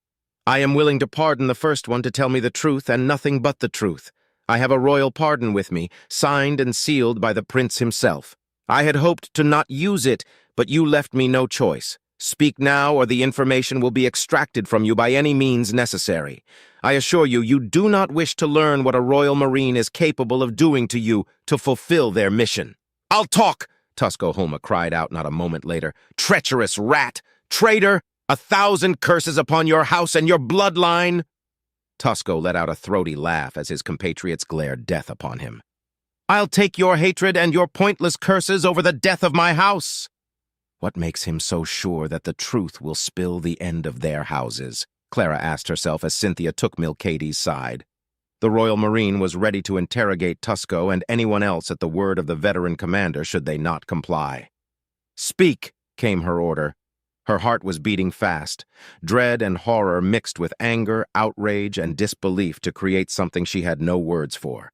I am willing to pardon the first one to tell me the truth and nothing but the truth. I have a royal pardon with me, signed and sealed by the prince himself. I had hoped to not use it, but you left me no choice. Speak now, or the information will be extracted from you by any means necessary. I assure you, you do not wish to learn what a Royal Marine is capable of doing to you to fulfill their mission. I'll talk, Tuscoholma cried out not a moment later. Treacherous rat! Traitor! 1,000 curses upon your house and your bloodline! Tusco let out a throaty laugh as his compatriots glared death upon him. I'll take your hatred and your pointless curses over the death of my house! What makes him so sure that the truth will spill the end of their houses? Clara asked herself as Cynthia took Milcady's side. The Royal Marine was ready to interrogate Tusco and anyone else at the word of the veteran commander should they not comply. Speak, came her order. Her heart was beating fast. Dread and horror mixed with anger, outrage, and disbelief to create something she had no words for.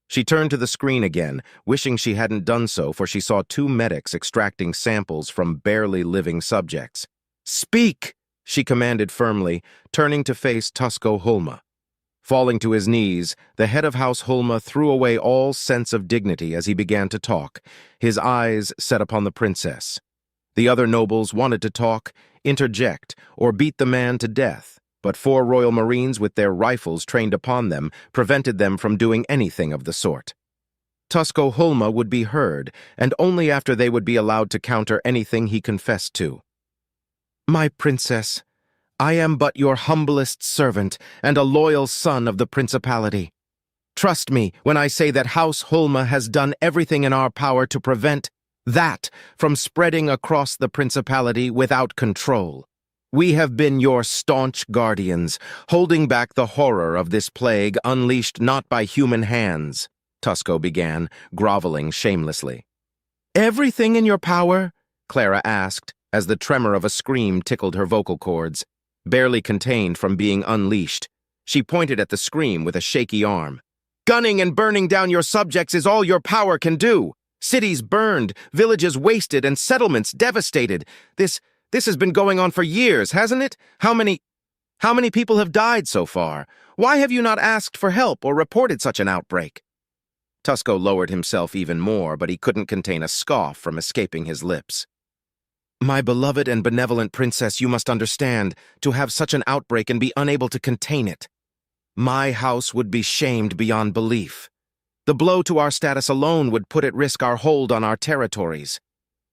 She turned to the screen again, wishing she hadn't done so, for she saw 2 medics extracting samples from barely living subjects. Speak, she commanded firmly, turning to face Tuscoholma. Falling to his knees, the head of House Holma threw away all sense of dignity as he began to talk, his eyes set upon the princess. The other nobles wanted to talk, interject, or beat the man to death, but 4 Royal Marines with their rifles trained upon them prevented them from doing anything of the sort. Tuscoholma would be heard, and only after they would be allowed to counter anything he confessed to. My princess, I am but your humblest servant and a loyal son of the Principality. Trust me when I say that House Holma has done everything in our power to prevent that from spreading across the Principality without control. We have been your staunch guardians, holding back the horror of this plague unleashed not by human hands, Tusco began, groveling shamelessly. Everything in your power? Clara asked, as the tremor of a scream tickled her vocal cords. Barely contained from being unleashed, she pointed at the scream with a shaky arm. Gunning and burning down your subjects is all your power can do. Cities burned, villages wasted, and settlements devastated. This has been going on for years, hasn't it? How many people have died so far? Why have you not asked for help or reported such an outbreak? Tusco lowered himself even more, but he couldn't contain a scoff from escaping his lips. My beloved and benevolent princess, you must understand, to have such an outbreak and be unable to contain it. My house would be shamed beyond belief. The blow to our status alone would put at risk our hold on our territories.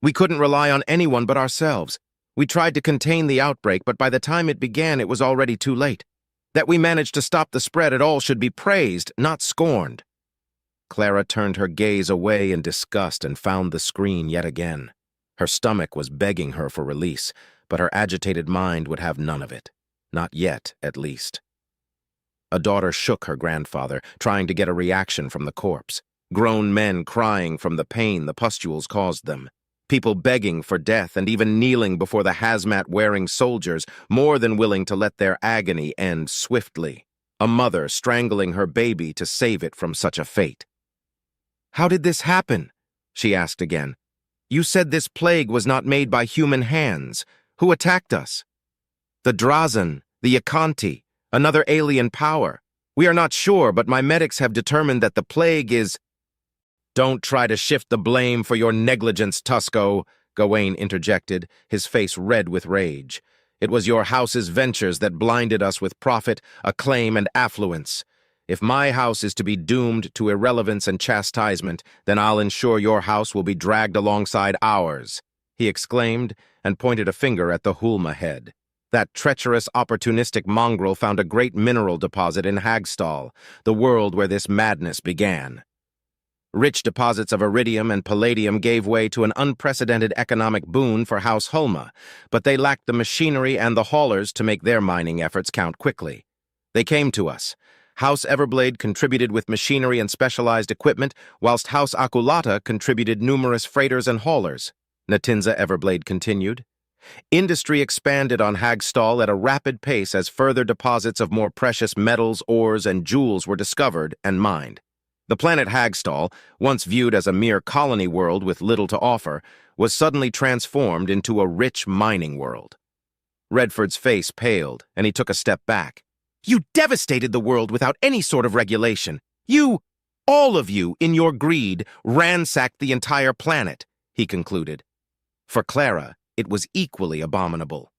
We couldn't rely on anyone but ourselves. We tried to contain the outbreak, but by the time it began, it was already too late. That we managed to stop the spread at all should be praised, not scorned. Clara turned her gaze away in disgust and found the screen yet again. Her stomach was begging her for release, but her agitated mind would have none of it. Not yet, at least. A daughter shook her grandfather, trying to get a reaction from the corpse. Grown men crying from the pain the pustules caused them. People begging for death and even kneeling before the hazmat-wearing soldiers, more than willing to let their agony end swiftly. A mother strangling her baby to save it from such a fate. "How did this happen?" she asked again. "You said this plague was not made by human hands. Who attacked us?" "The Drazen, the Yakanti, another alien power. We are not sure, but my medics have determined that the plague is—" "Don't try to shift the blame for your negligence, Tusco," Gawain interjected, his face red with rage. "It was your house's ventures that blinded us with profit, acclaim, and affluence. If my house is to be doomed to irrelevance and chastisement, then I'll ensure your house will be dragged alongside ours," he exclaimed and pointed a finger at the Hulma head. That treacherous, opportunistic mongrel found a great mineral deposit in Hagstall, the world where this madness began. Rich deposits of iridium and palladium gave way to an unprecedented economic boon for House Hulma, but they lacked the machinery and the haulers to make their mining efforts count quickly. They came to us. House Everblade contributed with machinery and specialized equipment, whilst House Akulata contributed numerous freighters and haulers, Natinza Everblade continued. Industry expanded on Hagstall at a rapid pace as further deposits of more precious metals, ores, and jewels were discovered and mined. The planet Hagstall, once viewed as a mere colony world with little to offer, was suddenly transformed into a rich mining world. Redford's face paled, and he took a step back. "You devastated the world without any sort of regulation. You, all of you, in your greed, ransacked the entire planet," he concluded. For Clara, it was equally abominable.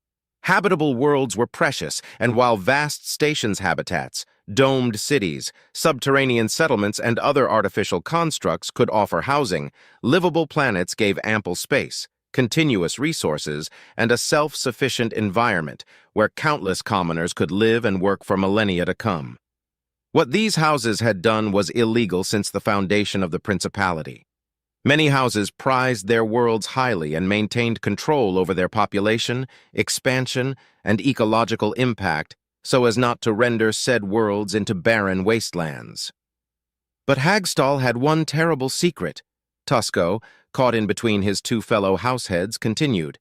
Habitable worlds were precious, and while vast stations habitats, domed cities, subterranean settlements, and other artificial constructs could offer housing, livable planets gave ample space, continuous resources, and a self-sufficient environment where countless commoners could live and work for millennia to come. What these houses had done was illegal since the foundation of the Principality. Many houses prized their worlds highly and maintained control over their population, expansion, and ecological impact so as not to render said worlds into barren wastelands. But Hagstall had one terrible secret. Tusco, caught in between his two fellow househeads, continued.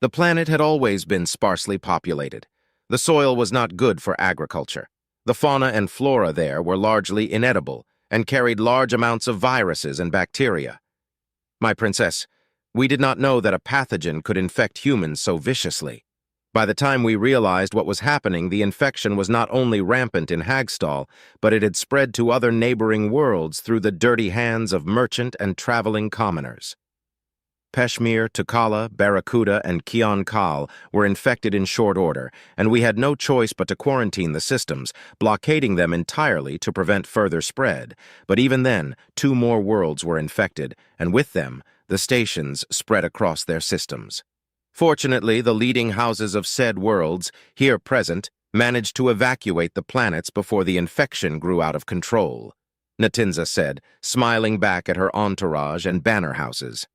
The planet had always been sparsely populated. The soil was not good for agriculture. The fauna and flora there were largely inedible and carried large amounts of viruses and bacteria. My princess, we did not know that a pathogen could infect humans so viciously. By the time we realized what was happening, the infection was not only rampant in Hagstall, but it had spread to other neighboring worlds through the dirty hands of merchant and traveling commoners. Peshmir, Tukala, Barracuda, and Kian Kal were infected in short order, and we had no choice but to quarantine the systems, blockading them entirely to prevent further spread. But even then, 2 more worlds were infected, and with them, the stations spread across their systems. Fortunately, the leading houses of said worlds, here present, managed to evacuate the planets before the infection grew out of control, Natinza said, smiling back at her entourage and banner houses.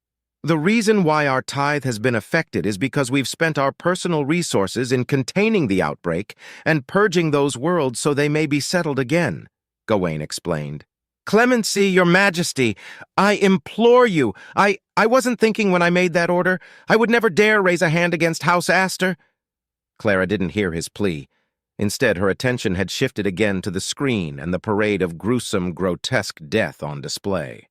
The reason why our tithe has been affected is because we've spent our personal resources in containing the outbreak and purging those worlds so they may be settled again, Gawain explained. Clemency, your majesty, I implore you. I wasn't thinking when I made that order. I would never dare raise a hand against House Astor. Clara didn't hear his plea. Instead, her attention had shifted again to the screen and the parade of gruesome, grotesque death on display.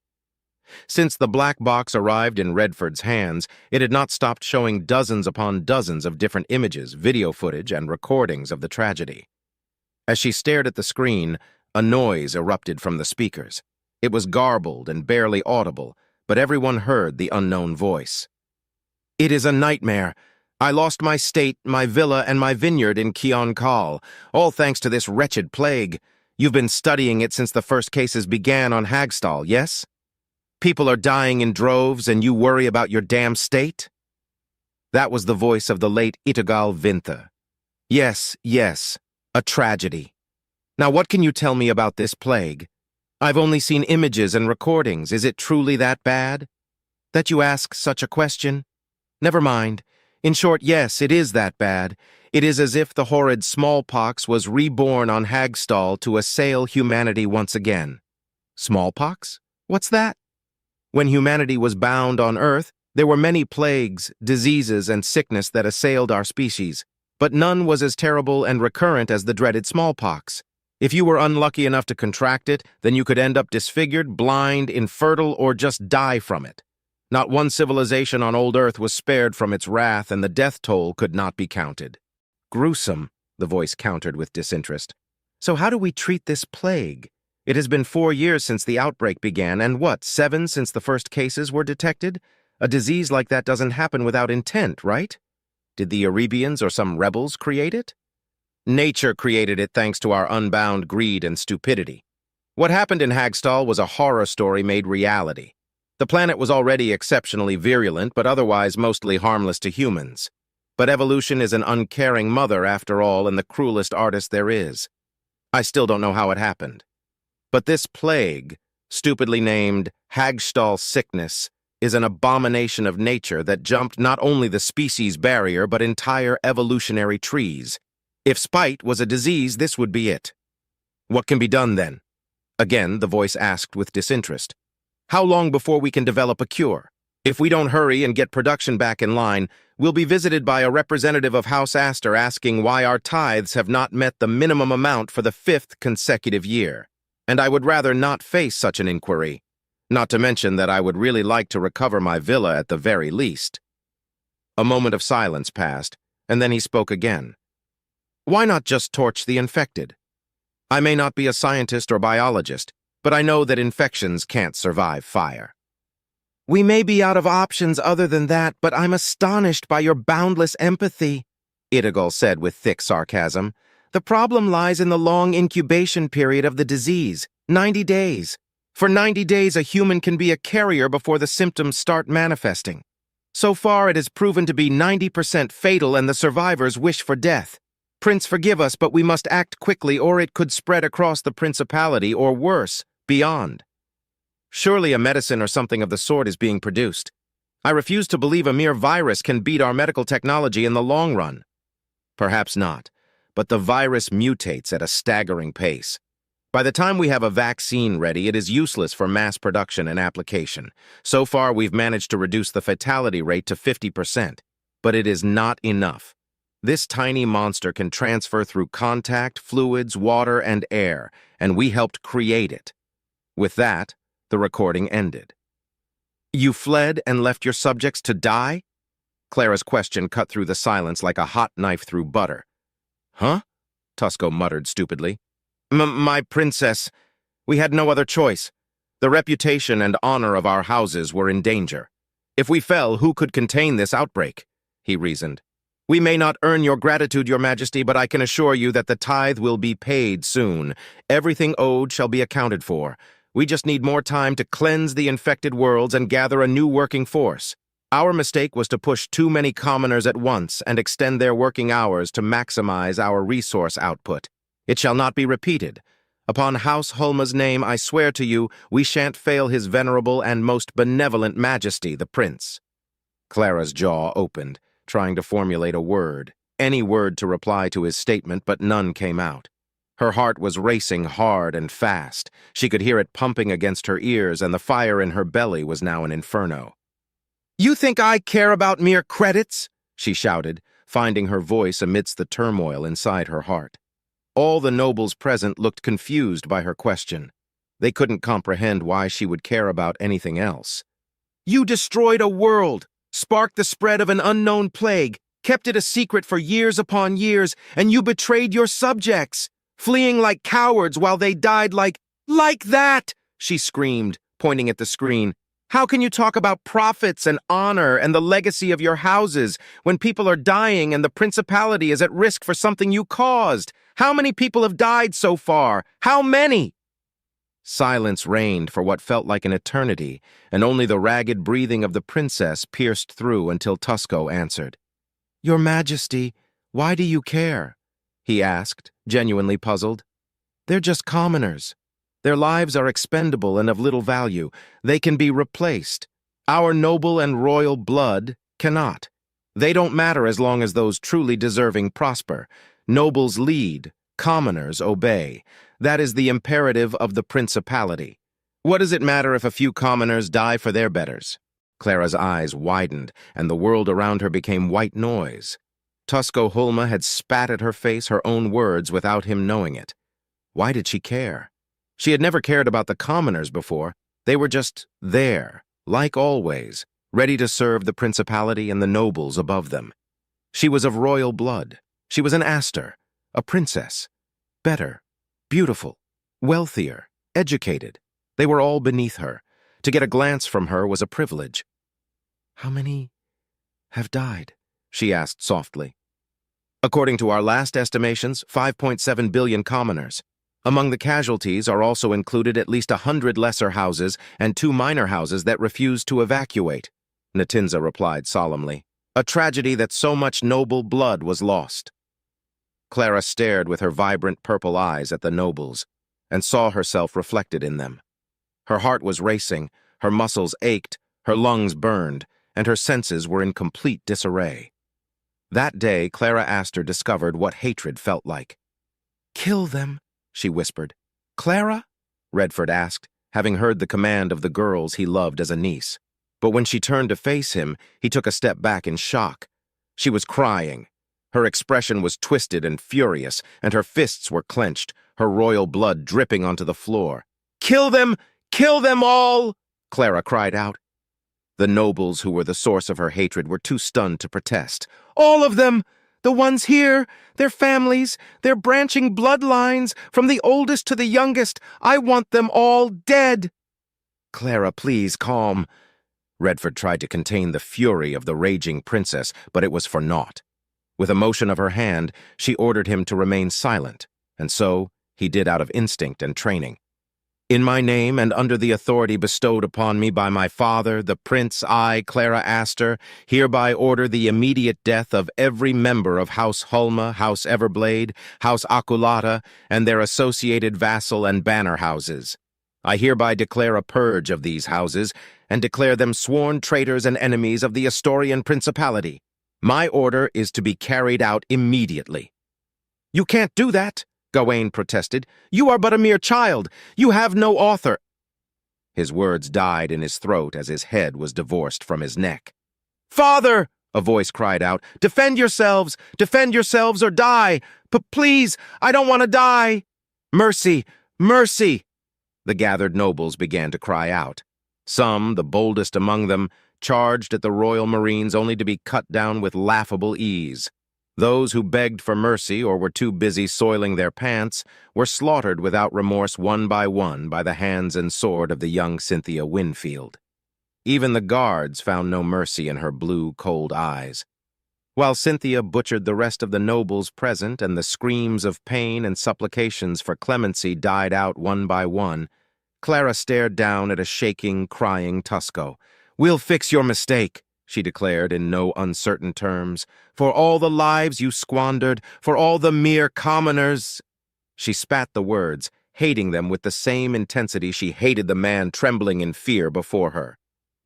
Since the black box arrived in Redford's hands, it had not stopped showing dozens upon dozens of different images, video footage, and recordings of the tragedy. As she stared at the screen, a noise erupted from the speakers. It was garbled and barely audible, but everyone heard the unknown voice. It is a nightmare. I lost my state, my villa, and my vineyard in Keon Kal, all thanks to this wretched plague. You've been studying it since the first cases began on Hagstall, yes? People are dying in droves, and you worry about your damn state? That was the voice of the late Itagal Vintha. Yes, yes, a tragedy. Now what can you tell me about this plague? I've only seen images and recordings. Is it truly that bad? That you ask such a question? Never mind. In short, yes, it is that bad. It is as if the horrid smallpox was reborn on Hagstall to assail humanity once again. Smallpox? What's that? When humanity was bound on Earth, there were many plagues, diseases, and sickness that assailed our species, but none was as terrible and recurrent as the dreaded smallpox. If you were unlucky enough to contract it, then you could end up disfigured, blind, infertile, or just die from it. Not one civilization on old Earth was spared from its wrath, and the death toll could not be counted. Gruesome, the voice countered with disinterest. So how do we treat this plague? It has been 4 years since the outbreak began, and 7 since the first cases were detected? A disease like that doesn't happen without intent, right? Did the Arabians or some rebels create it? Nature created it thanks to our unbound greed and stupidity. What happened in Hagstall was a horror story made reality. The planet was already exceptionally virulent, but otherwise mostly harmless to humans. But evolution is an uncaring mother, after all, and the cruelest artist there is. I still don't know how it happened. But this plague, stupidly named Hagstall sickness, is an abomination of nature that jumped not only the species barrier but entire evolutionary trees. If spite was a disease, this would be it. What can be done then? Again, the voice asked with disinterest. How long before we can develop a cure? If we don't hurry and get production back in line, we'll be visited by a representative of House Astor asking why our tithes have not met the minimum amount for the 5th consecutive year. And I would rather not face such an inquiry. Not to mention that I would really like to recover my villa at the very least. A moment of silence passed, and then he spoke again. Why not just torch the infected? I may not be a scientist or biologist, but I know that infections can't survive fire. We may be out of options other than that, but I'm astonished by your boundless empathy, Itagal said with thick sarcasm. The problem lies in the long incubation period of the disease, 90 days. For 90 days, a human can be a carrier before the symptoms start manifesting. So far, it has proven to be 90% fatal, and the survivors wish for death. Prince, forgive us, but we must act quickly, or it could spread across the principality, or worse, beyond. Surely a medicine or something of the sort is being produced. I refuse to believe a mere virus can beat our medical technology in the long run. Perhaps not, but the virus mutates at a staggering pace. By the time we have a vaccine ready, it is useless for mass production and application. So far, we've managed to reduce the fatality rate to 50%, but it is not enough. This tiny monster can transfer through contact, fluids, water, and air, and we helped create it. With that, the recording ended. You fled and left your subjects to die? Clara's question cut through the silence like a hot knife through butter. Huh? Tusco muttered stupidly. My princess, we had no other choice. The reputation and honor of our houses were in danger. If we fell, who could contain this outbreak? He reasoned. We may not earn your gratitude, your majesty, but I can assure you that the tithe will be paid soon. Everything owed shall be accounted for. We just need more time to cleanse the infected worlds and gather a new working force. Our mistake was to push too many commoners at once and extend their working hours to maximize our resource output. It shall not be repeated. Upon House Hulma's name, I swear to you, we shan't fail his venerable and most benevolent majesty, the prince. Clara's jaw opened, trying to formulate a word, any word to reply to his statement, but none came out. Her heart was racing hard and fast. She could hear it pumping against her ears, and the fire in her belly was now an inferno. You think I care about mere credits? She shouted, finding her voice amidst the turmoil inside her heart. All the nobles present looked confused by her question. They couldn't comprehend why she would care about anything else. You destroyed a world, sparked the spread of an unknown plague, kept it a secret for years upon years, and you betrayed your subjects, fleeing like cowards while they died like that, she screamed, pointing at the screen. How can you talk about profits and honor and the legacy of your houses when people are dying and the principality is at risk for something you caused? How many people have died so far? How many? Silence reigned for what felt like an eternity, and only the ragged breathing of the princess pierced through until Tusco answered. "Your Majesty, why do you care?" he asked, genuinely puzzled. "They're just commoners. Their lives are expendable and of little value. They can be replaced. Our noble and royal blood cannot. They don't matter as long as those truly deserving prosper. Nobles lead, commoners obey. That is the imperative of the principality. What does it matter if a few commoners die for their betters?" Clara's eyes widened, and the world around her became white noise. Tusco Hulma had spat at her face her own words without him knowing it. Why did she care? She had never cared about the commoners before. They were just there, like always, ready to serve the principality and the nobles above them. She was of royal blood. She was an Astor, a princess. Better, beautiful, wealthier, educated. They were all beneath her. To get a glance from her was a privilege. "How many have died?" she asked softly. "According to our last estimations, 5.7 billion commoners. Among the casualties are also included at least 100 lesser houses and 2 minor houses that refused to evacuate," Natinza replied solemnly. "A tragedy that so much noble blood was lost." Clara stared with her vibrant purple eyes at the nobles and saw herself reflected in them. Her heart was racing, her muscles ached, her lungs burned, and her senses were in complete disarray. That day, Clara Astor discovered what hatred felt like. "Kill them," she whispered. "Clara?" Redford asked, having heard the command of the girls he loved as a niece. But when she turned to face him, he took a step back in shock. She was crying. Her expression was twisted and furious, and her fists were clenched, her royal blood dripping onto the floor. "Kill them! Kill them all!" Clara cried out. The nobles who were the source of her hatred were too stunned to protest. "All of them! The ones here, their families, their branching bloodlines, from the oldest to the youngest. I want them all dead." "Clara, please, calm." Redford tried to contain the fury of the raging princess, but it was for naught. With a motion of her hand, she ordered him to remain silent, and so he did out of instinct and training. "In my name and under the authority bestowed upon me by my father, the Prince, I, Clara Astor, hereby order the immediate death of every member of House Hulma, House Everblade, House Aculata, and their associated vassal and banner houses. I hereby declare a purge of these houses and declare them sworn traitors and enemies of the Astorian Principality. My order is to be carried out immediately." "You can't do that," Gawain protested. "You are but a mere child. You have no author." His words died in his throat as his head was divorced from his neck. "Father!" a voice cried out. Defend yourselves or die! But please, I don't want to die!" "Mercy! Mercy!" The gathered nobles began to cry out. Some, the boldest among them, charged at the Royal Marines only to be cut down with laughable ease. Those who begged for mercy or were too busy soiling their pants were slaughtered without remorse one by the hands and sword of the young Cynthia Winfield. Even the guards found no mercy in her blue, cold eyes. While Cynthia butchered the rest of the nobles present and the screams of pain and supplications for clemency died out one by one, Clara stared down at a shaking, crying Tusco. "We'll fix your mistake," she declared in no uncertain terms. "For all the lives you squandered, for all the mere commoners—" She spat the words, hating them with the same intensity she hated the man trembling in fear before her.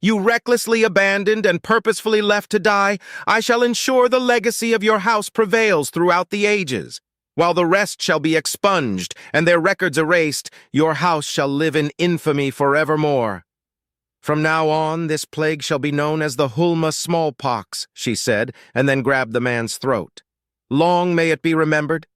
"You recklessly abandoned and purposefully left to die, I shall ensure the legacy of your house prevails throughout the ages. While the rest shall be expunged and their records erased, your house shall live in infamy forevermore. From now on, this plague shall be known as the Hulma smallpox," she said, and then grabbed the man's throat. "Long may it be remembered,"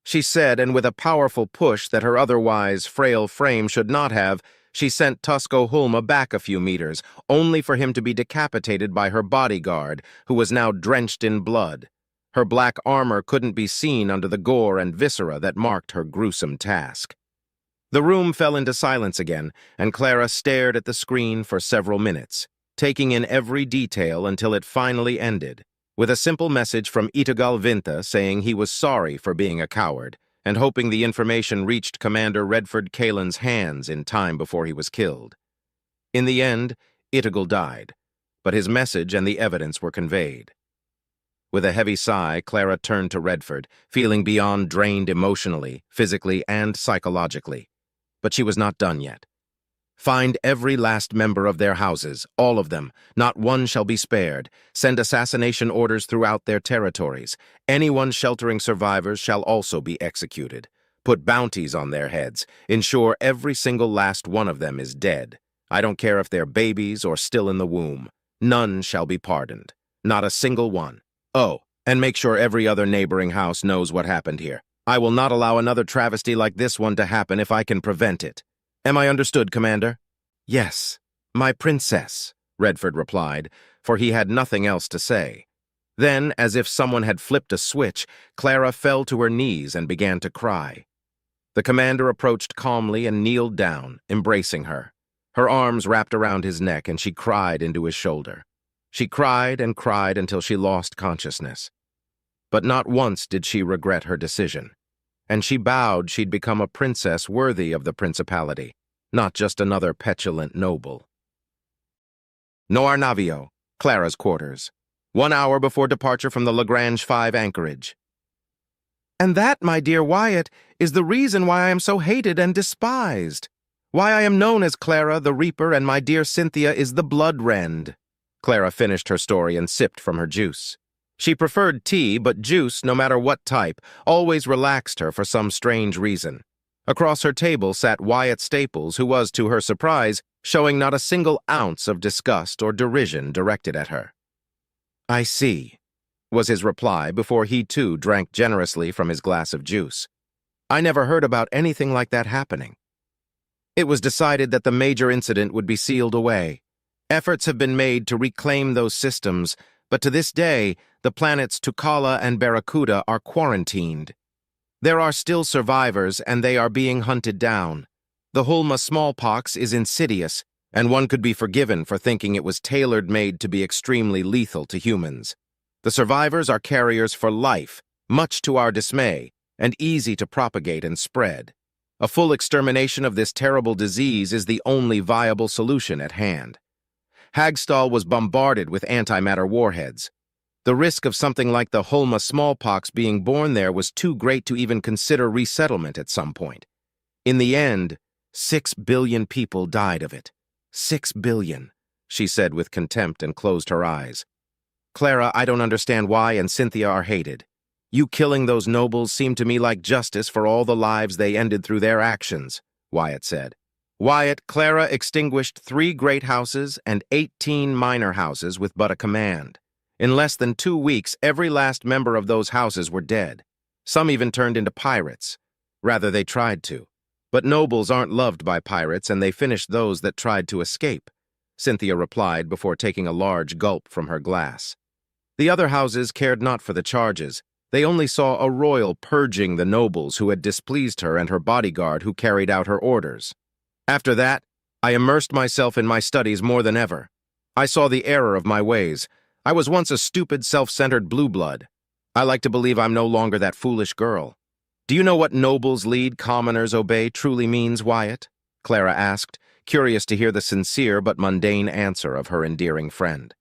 she said, and with a powerful push that her otherwise frail frame should not have, she sent Tusco Hulma back a few meters, only for him to be decapitated by her bodyguard, who was now drenched in blood. Her black armor couldn't be seen under the gore and viscera that marked her gruesome task. The room fell into silence again, and Clara stared at the screen for several minutes, taking in every detail until it finally ended, with a simple message from Itagal Vinta saying he was sorry for being a coward and hoping the information reached Commander Redford Kalen's hands in time before he was killed. In the end, Itagal died, but his message and the evidence were conveyed. With a heavy sigh, Clara turned to Redford, feeling beyond drained emotionally, physically, and psychologically. But she was not done yet. Find every last member of their houses, all of them. Not one shall be spared. Send assassination orders throughout their territories. Anyone sheltering survivors shall also be executed. Put bounties on their heads. Ensure every single last one of them is dead. I don't care if they're babies or still in the womb. None shall be pardoned. Not a single one. Oh, and make sure every other neighboring house knows what happened here. I will not allow another travesty like this one to happen if I can prevent it. Am I understood, Commander? Yes, my princess, Redford replied, for he had nothing else to say. Then, as if someone had flipped a switch, Clara fell to her knees and began to cry. The commander approached calmly and kneeled down, embracing her. Her arms wrapped around his neck, and she cried into his shoulder. She cried and cried until she lost consciousness. But not once did she regret her decision, and she vowed she'd become a princess worthy of the principality, not just another petulant noble. Noir Navio, Clara's quarters, 1 hour before departure from the Lagrange 5 anchorage. And that, my dear Wyatt, is the reason why I am so hated and despised. Why I am known as Clara the Reaper and my dear Cynthia is the Blood Rend. Clara finished her story and sipped from her juice. She preferred tea, but juice, no matter what type, always relaxed her for some strange reason. Across her table sat Wyatt Staples, who was, to her surprise, showing not a single ounce of disgust or derision directed at her. I see, was his reply before he too drank generously from his glass of juice. I never heard about anything like that happening. It was decided that the major incident would be sealed away. Efforts have been made to reclaim those systems, but to this day, the planets Tukala and Barracuda are quarantined. There are still survivors, and they are being hunted down. The Hulma smallpox is insidious, and one could be forgiven for thinking it was tailor-made to be extremely lethal to humans. The survivors are carriers for life, much to our dismay, and easy to propagate and spread. A full extermination of this terrible disease is the only viable solution at hand. Hagstall was bombarded with antimatter warheads. The risk of something like the Hulma smallpox being born there was too great to even consider resettlement at some point. In the end, 6 billion people died of it. 6 billion, she said with contempt and closed her eyes. Clara, I don't understand why and Cynthia are hated. You killing those nobles seemed to me like justice for all the lives they ended through their actions, Wyatt said. Wyatt, Clara extinguished 3 great houses and 18 minor houses with but a command. In less than 2 weeks, every last member of those houses were dead. Some even turned into pirates. Rather, they tried to. But nobles aren't loved by pirates, and they finished those that tried to escape, Cynthia replied before taking a large gulp from her glass. The other houses cared not for the charges. They only saw a royal purging the nobles who had displeased her and her bodyguard who carried out her orders. After that, I immersed myself in my studies more than ever. I saw the error of my ways. I was once a stupid, self-centered blue blood. I like to believe I'm no longer that foolish girl. Do you know what nobles lead, commoners obey truly means, Wyatt? Clara asked, curious to hear the sincere but mundane answer of her endearing friend.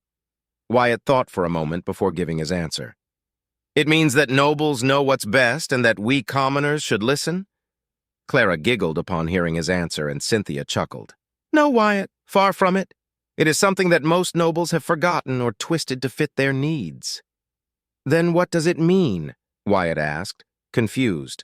Wyatt thought for a moment before giving his answer. It means that nobles know what's best and that we commoners should listen? Clara giggled upon hearing his answer, and Cynthia chuckled. No, Wyatt, far from it. It is something that most nobles have forgotten or twisted to fit their needs. Then what does it mean? Wyatt asked, confused.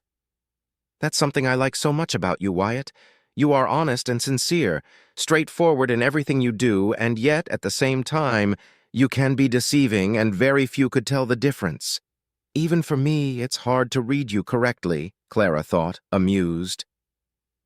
That's something I like so much about you, Wyatt. You are honest and sincere, straightforward in everything you do, and yet, at the same time, you can be deceiving, and very few could tell the difference. Even for me, it's hard to read you correctly, Clara thought, amused.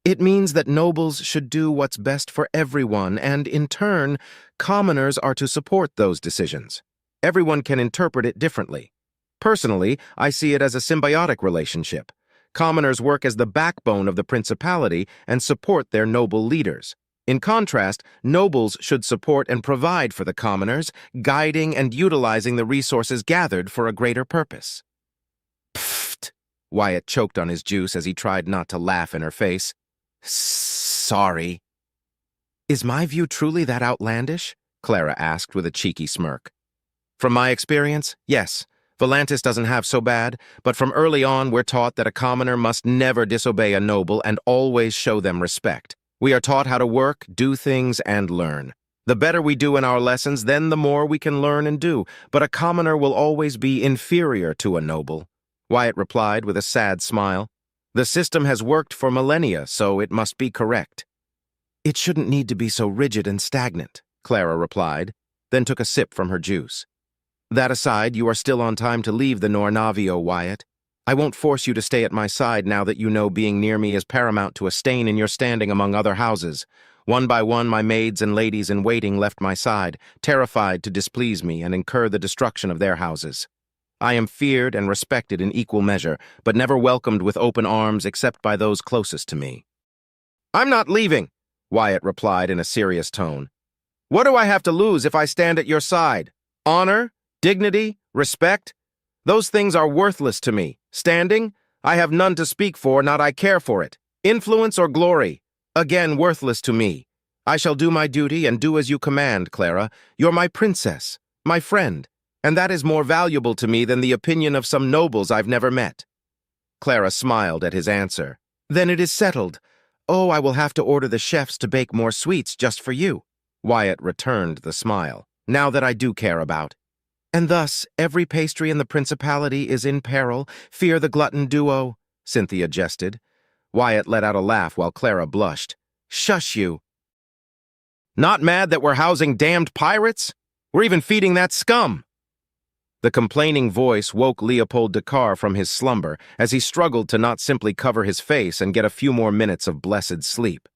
It means that nobles should do what's best for everyone, and in turn, commoners are to support those decisions. Everyone can interpret it differently. Personally, I see it as a symbiotic relationship. Commoners work as the backbone of the principality and support their noble leaders. In contrast, nobles should support and provide for the commoners, guiding and utilizing the resources gathered for a greater purpose. Pfft! Wyatt choked on his juice as he tried not to laugh in her face. Sorry. Is my view truly that outlandish? Clara asked with a cheeky smirk. From my experience, yes. Volantis doesn't have so bad, but from early on we're taught that a commoner must never disobey a noble and always show them respect. We are taught how to work, do things, and learn. The better we do in our lessons, then the more we can learn and do, but a commoner will always be inferior to a noble. Wyatt replied with a sad smile. The system has worked for millennia, so it must be correct. It shouldn't need to be so rigid and stagnant, Clara replied, then took a sip from her juice. That aside, you are still on time to leave the Nornavio, Wyatt. I won't force you to stay at my side now that you know being near me is paramount to a stain in your standing among other houses. One by one, my maids and ladies-in-waiting left my side, terrified to displease me and incur the destruction of their houses. I am feared and respected in equal measure, but never welcomed with open arms except by those closest to me. I'm not leaving, Wyatt replied in a serious tone. What do I have to lose if I stand at your side? Honor? Dignity? Respect? Those things are worthless to me. Standing? I have none to speak for, not I care for it. Influence or glory? Again, worthless to me. I shall do my duty and do as you command, Clara. You're my princess, my friend, and that is more valuable to me than the opinion of some nobles I've never met. Clara smiled at his answer. Then it is settled. Oh, I will have to order the chefs to bake more sweets just for you. Wyatt returned the smile. Now that I do care about. And thus, every pastry in the principality is in peril. Fear the glutton duo, Cynthia jested. Wyatt let out a laugh while Clara blushed. Shush you. Not mad that we're housing damned pirates? We're even feeding that scum. The complaining voice woke Leopold Dakar from his slumber as he struggled to not simply cover his face and get a few more minutes of blessed sleep.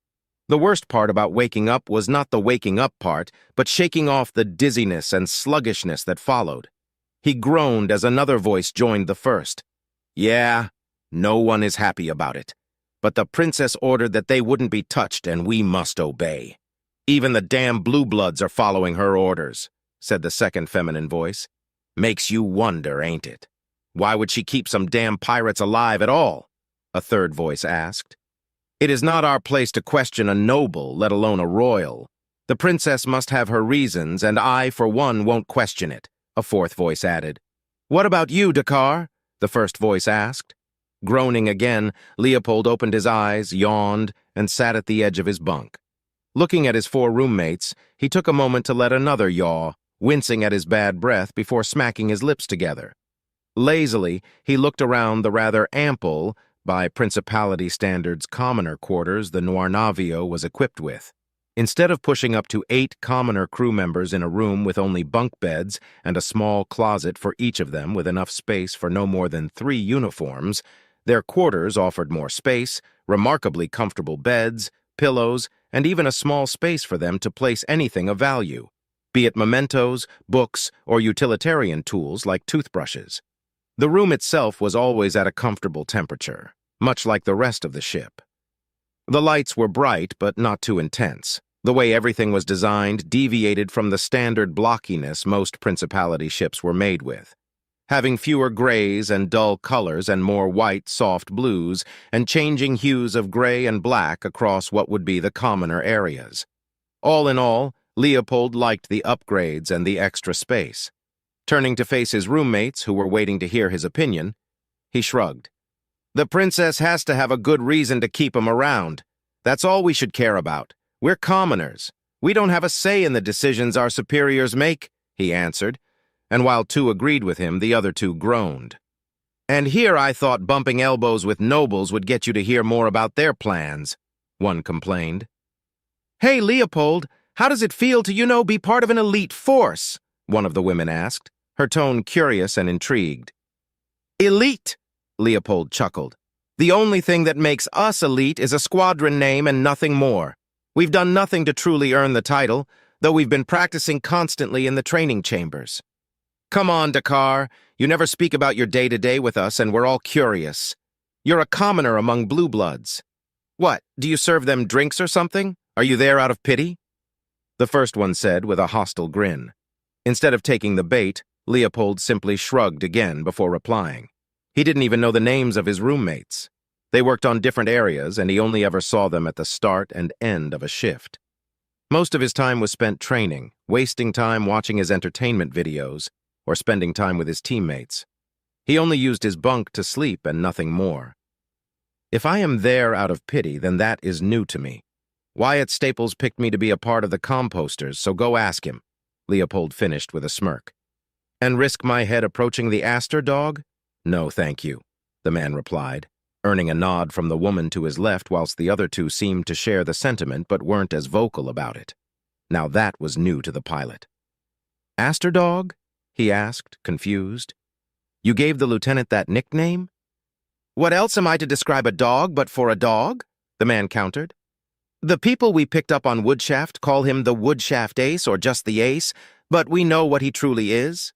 The worst part about waking up was not the waking up part, but shaking off the dizziness and sluggishness that followed. He groaned as another voice joined the first. Yeah, no one is happy about it. But the princess ordered that they wouldn't be touched and we must obey. Even the damn blue bloods are following her orders, said the second feminine voice. Makes you wonder, ain't it? Why would she keep some damn pirates alive at all? A third voice asked. It is not our place to question a noble, let alone a royal. The princess must have her reasons, and I, for one, won't question it, a fourth voice added. What about you, Dakar? The first voice asked. Groaning again, Leopold opened his eyes, yawned, and sat at the edge of his bunk. Looking at his four roommates, he took a moment to let another yaw, wincing at his bad breath before smacking his lips together. Lazily, he looked around the rather ample, by principality standards, commoner quarters the Nornavio was equipped with. Instead of pushing up to 8 commoner crew members in a room with only bunk beds and a small closet for each of them with enough space for no more than 3 uniforms, their quarters offered more space, remarkably comfortable beds, pillows, and even a small space for them to place anything of value, be it mementos, books, or utilitarian tools like toothbrushes. The room itself was always at a comfortable temperature, much like the rest of the ship. The lights were bright, but not too intense. The way everything was designed deviated from the standard blockiness most principality ships were made with, having fewer grays and dull colors and more white, soft blues, and changing hues of gray and black across what would be the commoner areas. All in all, Leopold liked the upgrades and the extra space. Turning to face his roommates, who were waiting to hear his opinion, he shrugged. The princess has to have a good reason to keep him around. That's all we should care about. We're commoners. We don't have a say in the decisions our superiors make, he answered, and while 2 agreed with him, the other 2 groaned. And here I thought bumping elbows with nobles would get you to hear more about their plans, one complained. Hey, Leopold, how does it feel to, be part of an elite force? One of the women asked, her tone curious and intrigued. Elite, Leopold chuckled. The only thing that makes us elite is a squadron name and nothing more. We've done nothing to truly earn the title, though we've been practicing constantly in the training chambers. Come on, Dakar. You never speak about your day-to-day with us, and we're all curious. You're a commoner among blue bloods. What, do you serve them drinks or something? Are you there out of pity? The first one said with a hostile grin. Instead of taking the bait, Leopold simply shrugged again before replying. He didn't even know the names of his roommates. They worked on different areas, and he only ever saw them at the start and end of a shift. Most of his time was spent training, wasting time watching his entertainment videos, or spending time with his teammates. He only used his bunk to sleep and nothing more. If I am there out of pity, then that is new to me. Wyatt Staples picked me to be a part of the composters, so go ask him, Leopold finished with a smirk. And risk my head approaching the Astor dog? No, thank you, the man replied, earning a nod from the woman to his left whilst the other two seemed to share the sentiment but weren't as vocal about it. Now that was new to the pilot. Astor dog? He asked, confused. You gave the lieutenant that nickname? What else am I to describe a dog but for a dog? The man countered. The people we picked up on Woodshaft call him the Woodshaft Ace or just the Ace, but we know what he truly is.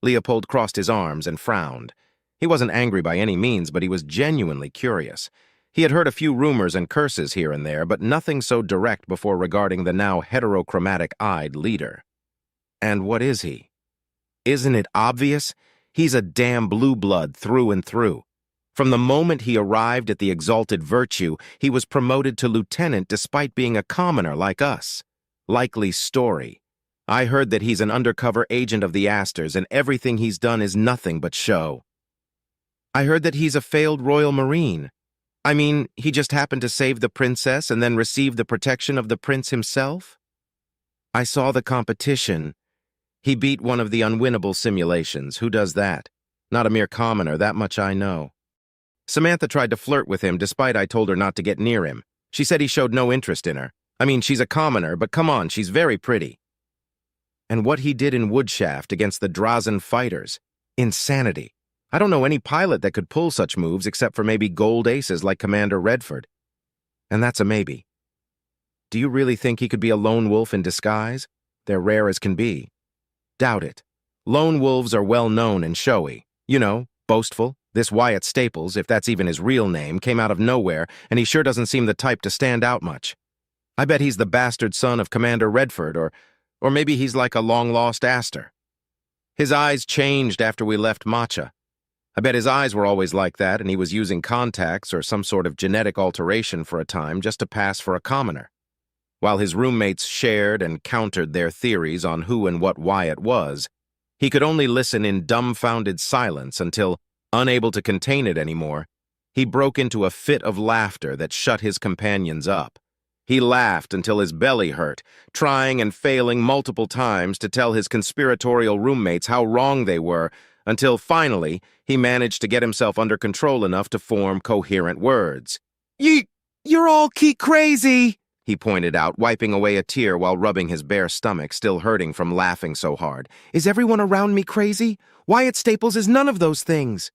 Leopold crossed his arms and frowned. He wasn't angry by any means, but he was genuinely curious. He had heard a few rumors and curses here and there, but nothing so direct before regarding the now heterochromatic-eyed leader. And what is he? Isn't it obvious? He's a damn blue blood through and through. From the moment he arrived at the Exalted Virtue, he was promoted to lieutenant despite being a commoner like us. Likely story. I heard that he's an undercover agent of the Astors, and everything he's done is nothing but show. I heard that he's a failed Royal Marine. I mean, he just happened to save the princess and then receive the protection of the prince himself? I saw the competition. He beat one of the unwinnable simulations. Who does that? Not a mere commoner, that much I know. Samantha tried to flirt with him despite I told her not to get near him. She said he showed no interest in her. I mean, she's a commoner, but come on, she's very pretty. And what he did in Woodshaft against the Drazen fighters. Insanity. I don't know any pilot that could pull such moves except for maybe gold aces like Commander Redford. And that's a maybe. Do you really think he could be a lone wolf in disguise? They're rare as can be. Doubt it. Lone wolves are well known and showy. You know, boastful. This Wyatt Staples, if that's even his real name, came out of nowhere, and he sure doesn't seem the type to stand out much. I bet he's the bastard son of Commander Redford, or maybe he's like a long-lost Astor. His eyes changed after we left Matcha. I bet his eyes were always like that, and he was using contacts or some sort of genetic alteration for a time just to pass for a commoner. While his roommates shared and countered their theories on who and what Wyatt was, he could only listen in dumbfounded silence until, unable to contain it anymore, he broke into a fit of laughter that shut his companions up. He laughed until his belly hurt, trying and failing multiple times to tell his conspiratorial roommates how wrong they were, until finally he managed to get himself under control enough to form coherent words. You're all crazy, he pointed out, wiping away a tear while rubbing his bare stomach, still hurting from laughing so hard. Is everyone around me crazy? Wyatt Staples is none of those things.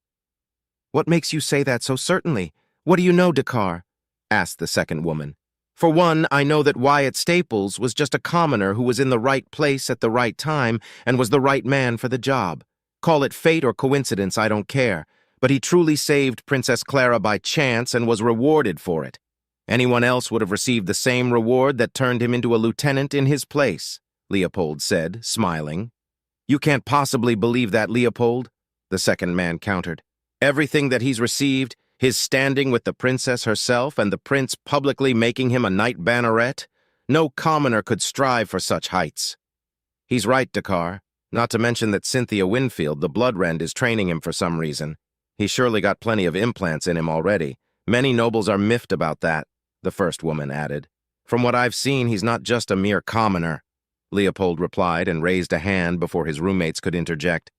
What makes you say that so certainly? What do you know, Dakar? Asked the second woman. For one, I know that Wyatt Staples was just a commoner who was in the right place at the right time and was the right man for the job. Call it fate or coincidence, I don't care. But he truly saved Princess Clara by chance and was rewarded for it. Anyone else would have received the same reward that turned him into a lieutenant in his place, Leopold said, smiling. You can't possibly believe that, Leopold, the second man countered. Everything that he's received, his standing with the princess herself and the prince publicly making him a knight banneret, no commoner could strive for such heights. He's right, Dakar, not to mention that Cynthia Winfield, the Bloodrend, is training him for some reason. He's surely got plenty of implants in him already. Many nobles are miffed about that, the first woman added. From what I've seen, he's not just a mere commoner, Leopold replied and raised a hand before his roommates could interject.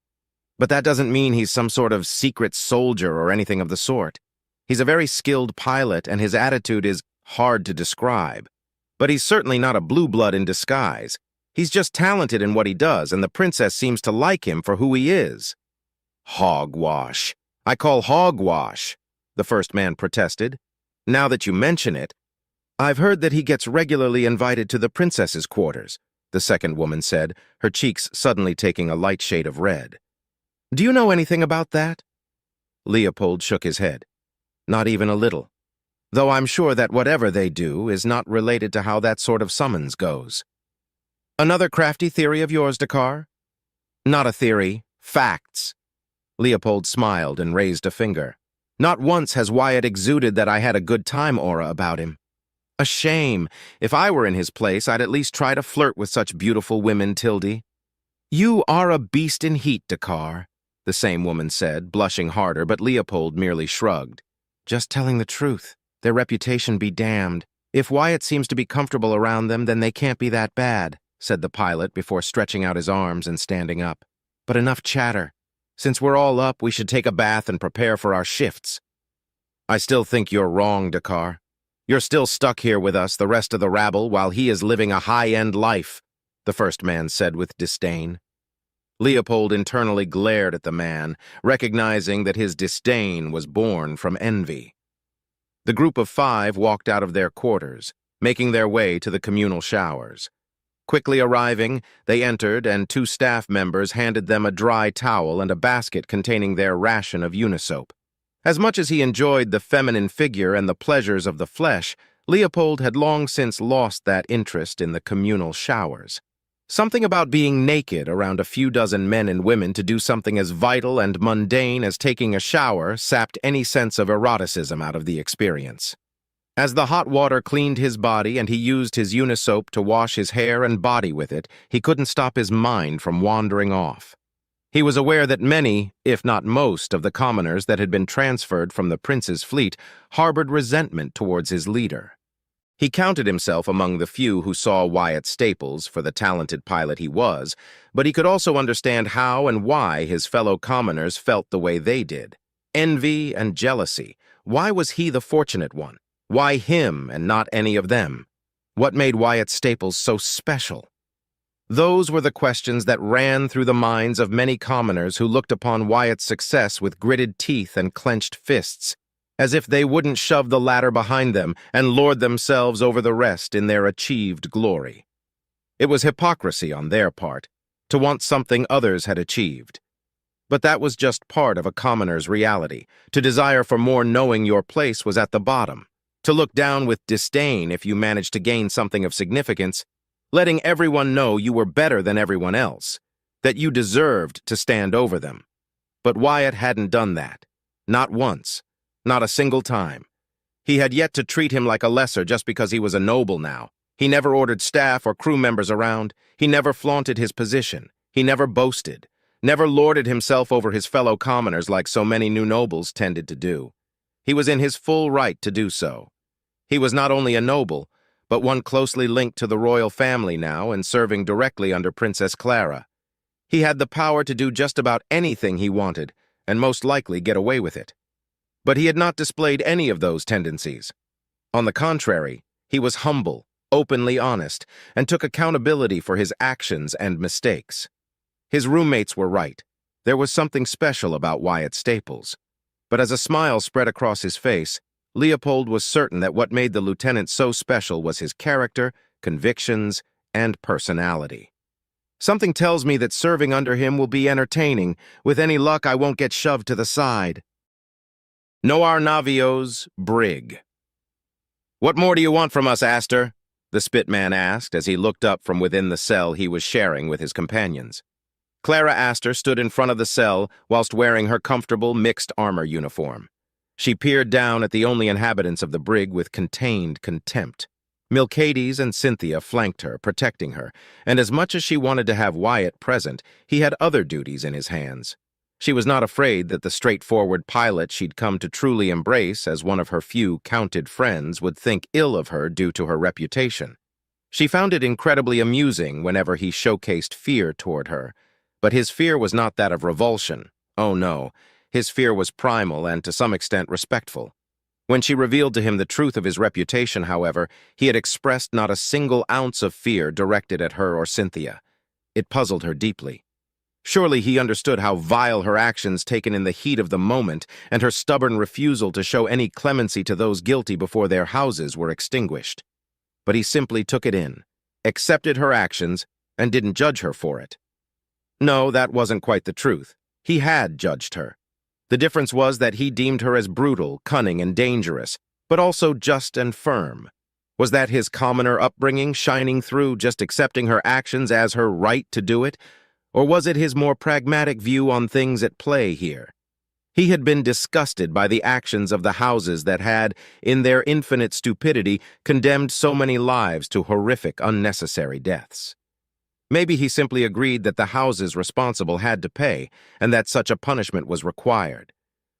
But that doesn't mean he's some sort of secret soldier or anything of the sort. He's a very skilled pilot, and his attitude is hard to describe. But he's certainly not a blue blood in disguise. He's just talented in what he does, and the princess seems to like him for who he is. Hogwash. I call hogwash, the first man protested. Now that you mention it, I've heard that he gets regularly invited to the princess's quarters, the second woman said, her cheeks suddenly taking a light shade of red. Do you know anything about that? Leopold shook his head. Not even a little. Though I'm sure that whatever they do is not related to how that sort of summons goes. Another crafty theory of yours, Dakar? Not a theory. Facts. Leopold smiled and raised a finger. Not once has Wyatt exuded that I had a good time aura about him. A shame. If I were in his place, I'd at least try to flirt with such beautiful women, Tildy. You are a beast in heat, Dakar, the same woman said, blushing harder, but Leopold merely shrugged. Just telling the truth. Their reputation be damned. If Wyatt seems to be comfortable around them, then they can't be that bad, said the pilot before stretching out his arms and standing up. But enough chatter. Since we're all up, we should take a bath and prepare for our shifts. I still think you're wrong, Dakar. You're still stuck here with us, the rest of the rabble, while he is living a high-end life, the first man said with disdain. Leopold internally glared at the man, recognizing that his disdain was born from envy. The group of 5 walked out of their quarters, making their way to the communal showers. Quickly arriving, they entered, and 2 staff members handed them a dry towel and a basket containing their ration of unisoap. As much as he enjoyed the feminine figure and the pleasures of the flesh, Leopold had long since lost that interest in the communal showers. Something about being naked around a few dozen men and women to do something as vital and mundane as taking a shower sapped any sense of eroticism out of the experience. As the hot water cleaned his body and he used his unisoap to wash his hair and body with it, he couldn't stop his mind from wandering off. He was aware that many, if not most, of the commoners that had been transferred from the prince's fleet harbored resentment towards his leader. He counted himself among the few who saw Wyatt Staples for the talented pilot he was, but he could also understand how and why his fellow commoners felt the way they did. Envy and jealousy. Why was he the fortunate one? Why him and not any of them? What made Wyatt Staples so special? Those were the questions that ran through the minds of many commoners who looked upon Wyatt's success with gritted teeth and clenched fists, as if they wouldn't shove the ladder behind them and lord themselves over the rest in their achieved glory. It was hypocrisy on their part, to want something others had achieved. But that was just part of a commoner's reality. To desire for more knowing your place was at the bottom. To look down with disdain if you managed to gain something of significance, letting everyone know you were better than everyone else, that you deserved to stand over them. But Wyatt hadn't done that. Not once. Not a single time. He had yet to treat him like a lesser just because he was a noble now. He never ordered staff or crew members around. He never flaunted his position. He never boasted. Never lorded himself over his fellow commoners like so many new nobles tended to do. He was in his full right to do so. He was not only a noble, but one closely linked to the royal family now and serving directly under Princess Clara. He had the power to do just about anything he wanted, and most likely get away with it. But he had not displayed any of those tendencies. On the contrary, he was humble, openly honest, and took accountability for his actions and mistakes. His roommates were right. There was something special about Wyatt Staples. But as a smile spread across his face, Leopold was certain that what made the lieutenant so special was his character, convictions, and personality. Something tells me that serving under him will be entertaining. With any luck, I won't get shoved to the side. Noir Navio's brig. What more do you want from us, Astor? The Spitman asked as he looked up from within the cell he was sharing with his companions. Clara Astor stood in front of the cell whilst wearing her comfortable mixed armor uniform. She peered down at the only inhabitants of the brig with contained contempt. Milcades and Cynthia flanked her, protecting her, and as much as she wanted to have Wyatt present, he had other duties in his hands. She was not afraid that the straightforward pilot she'd come to truly embrace as one of her few counted friends would think ill of her due to her reputation. She found it incredibly amusing whenever he showcased fear toward her, but his fear was not that of revulsion. Oh no. His fear was primal and, to some extent, respectful. When she revealed to him the truth of his reputation, however, he had expressed not a single ounce of fear directed at her or Cynthia. It puzzled her deeply. Surely he understood how vile her actions taken in the heat of the moment and her stubborn refusal to show any clemency to those guilty before their houses were extinguished. But he simply took it in, accepted her actions, and didn't judge her for it. No, that wasn't quite the truth. He had judged her. The difference was that he deemed her as brutal, cunning, and dangerous, but also just and firm. Was that his commoner upbringing shining through, just accepting her actions as her right to do it? Or was it his more pragmatic view on things at play here? He had been disgusted by the actions of the houses that had, in their infinite stupidity, condemned so many lives to horrific, unnecessary deaths. Maybe he simply agreed that the houses responsible had to pay, and that such a punishment was required.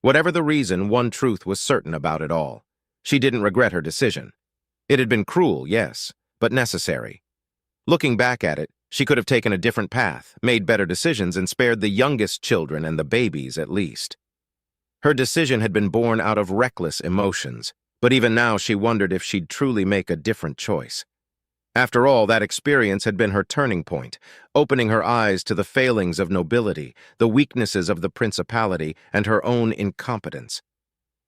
Whatever the reason, one truth was certain about it all. She didn't regret her decision. It had been cruel, yes, but necessary. Looking back at it, she could have taken a different path, made better decisions, and spared the youngest children and the babies at least. Her decision had been born out of reckless emotions, but even now she wondered if she'd truly make a different choice. After all, that experience had been her turning point, opening her eyes to the failings of nobility, the weaknesses of the principality, and her own incompetence.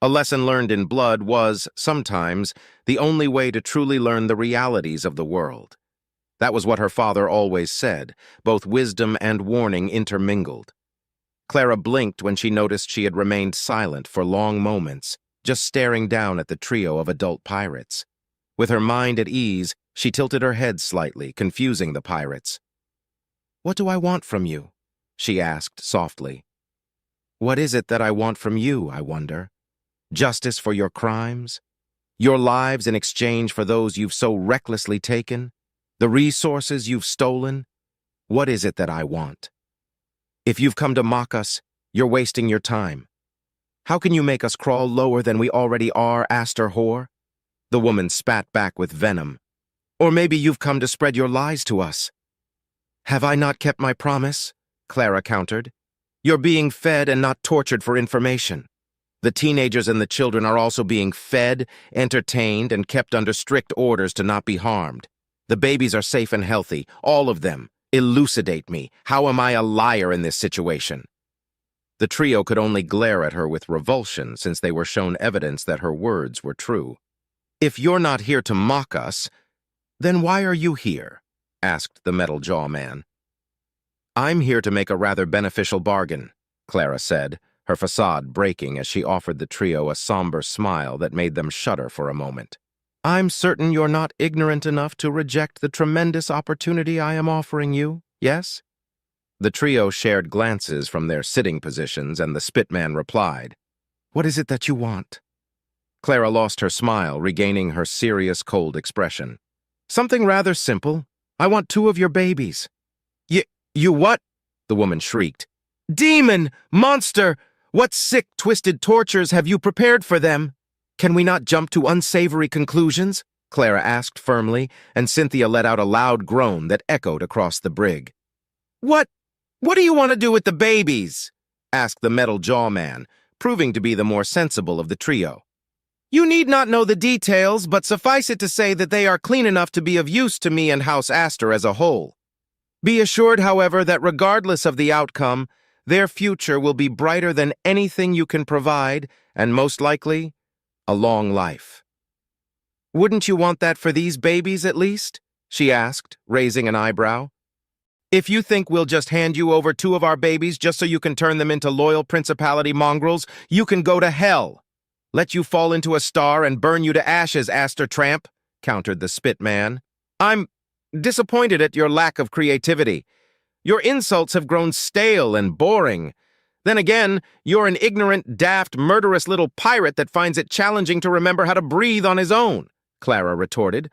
A lesson learned in blood was, sometimes, the only way to truly learn the realities of the world. That was what her father always said, both wisdom and warning intermingled. Clara blinked when she noticed she had remained silent for long moments, just staring down at the trio of adult pirates. With her mind at ease, she tilted her head slightly, confusing the pirates. "What do I want from you?" she asked softly. "What is it that I want from you, I wonder? Justice for your crimes? Your lives in exchange for those you've so recklessly taken? The resources you've stolen? What is it that I want? If you've come to mock us, you're wasting your time. How can you make us crawl lower than we already are, Aster whore?" The woman spat back with venom. "Or maybe you've come to spread your lies to us." "Have I not kept my promise?" Clara countered. "You're being fed and not tortured for information. The teenagers and the children are also being fed, entertained, and kept under strict orders to not be harmed. The babies are safe and healthy, all of them. Elucidate me. How am I a liar in this situation?" The trio could only glare at her with revulsion, since they were shown evidence that her words were true. "If you're not here to mock us, then why are you here?" asked the metal jaw man. "I'm here to make a rather beneficial bargain," Clara said, her facade breaking as she offered the trio a somber smile that made them shudder for a moment. "I'm certain you're not ignorant enough to reject the tremendous opportunity I am offering you, yes?" The trio shared glances from their sitting positions, and the Spitman replied, "What is it that you want?" Clara lost her smile, regaining her serious, cold expression. "Something rather simple. I want 2 of your babies." You what?" the woman shrieked. "Demon! Monster! What sick, twisted tortures have you prepared for them?" "Can we not jump to unsavory conclusions?" Clara asked firmly, and Cynthia let out a loud groan that echoed across the brig. What do you want to do with the babies?" asked the metal jaw man, proving to be the more sensible of the trio. "You need not know the details, but suffice it to say that they are clean enough to be of use to me and House Aster as a whole. Be assured, however, that regardless of the outcome, their future will be brighter than anything you can provide, and most likely, a long life." "Wouldn't you want that for these babies, at least?" she asked, raising an eyebrow. "If you think we'll just hand you over 2 of our babies just so you can turn them into loyal principality mongrels, you can go to hell. Let you fall into a star and burn you to ashes, Aster Tramp," countered the Spit Man. "I'm disappointed at your lack of creativity. Your insults have grown stale and boring. Then again, you're an ignorant, daft, murderous little pirate that finds it challenging to remember how to breathe on his own," Clara retorted,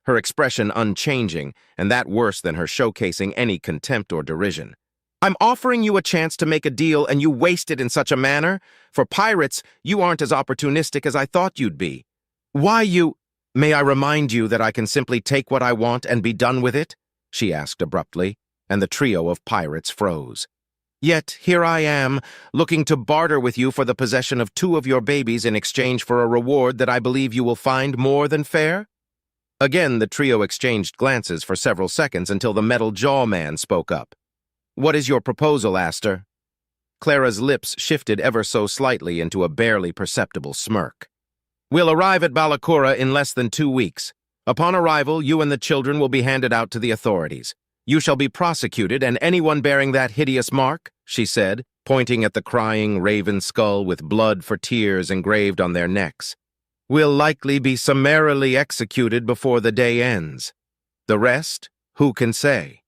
her expression unchanging, and that worse than her showcasing any contempt or derision. "I'm offering you a chance to make a deal, and you waste it in such a manner? For pirates, you aren't as opportunistic as I thought you'd be. May I remind you that I can simply take what I want and be done with it?" she asked abruptly, and the trio of pirates froze. "Yet here I am, looking to barter with you for the possession of 2 of your babies in exchange for a reward that I believe you will find more than fair?" Again, the trio exchanged glances for several seconds until the metal jaw man spoke up. "What is your proposal, Aster?" Clara's lips shifted ever so slightly into a barely perceptible smirk. "We'll arrive at Balakura in less than 2 weeks. Upon arrival, you and the children will be handed out to the authorities. You shall be prosecuted, and anyone bearing that hideous mark," she said, pointing at the crying raven skull with blood for tears engraved on their necks. "Will likely be summarily executed before the day ends. The rest, who can say?"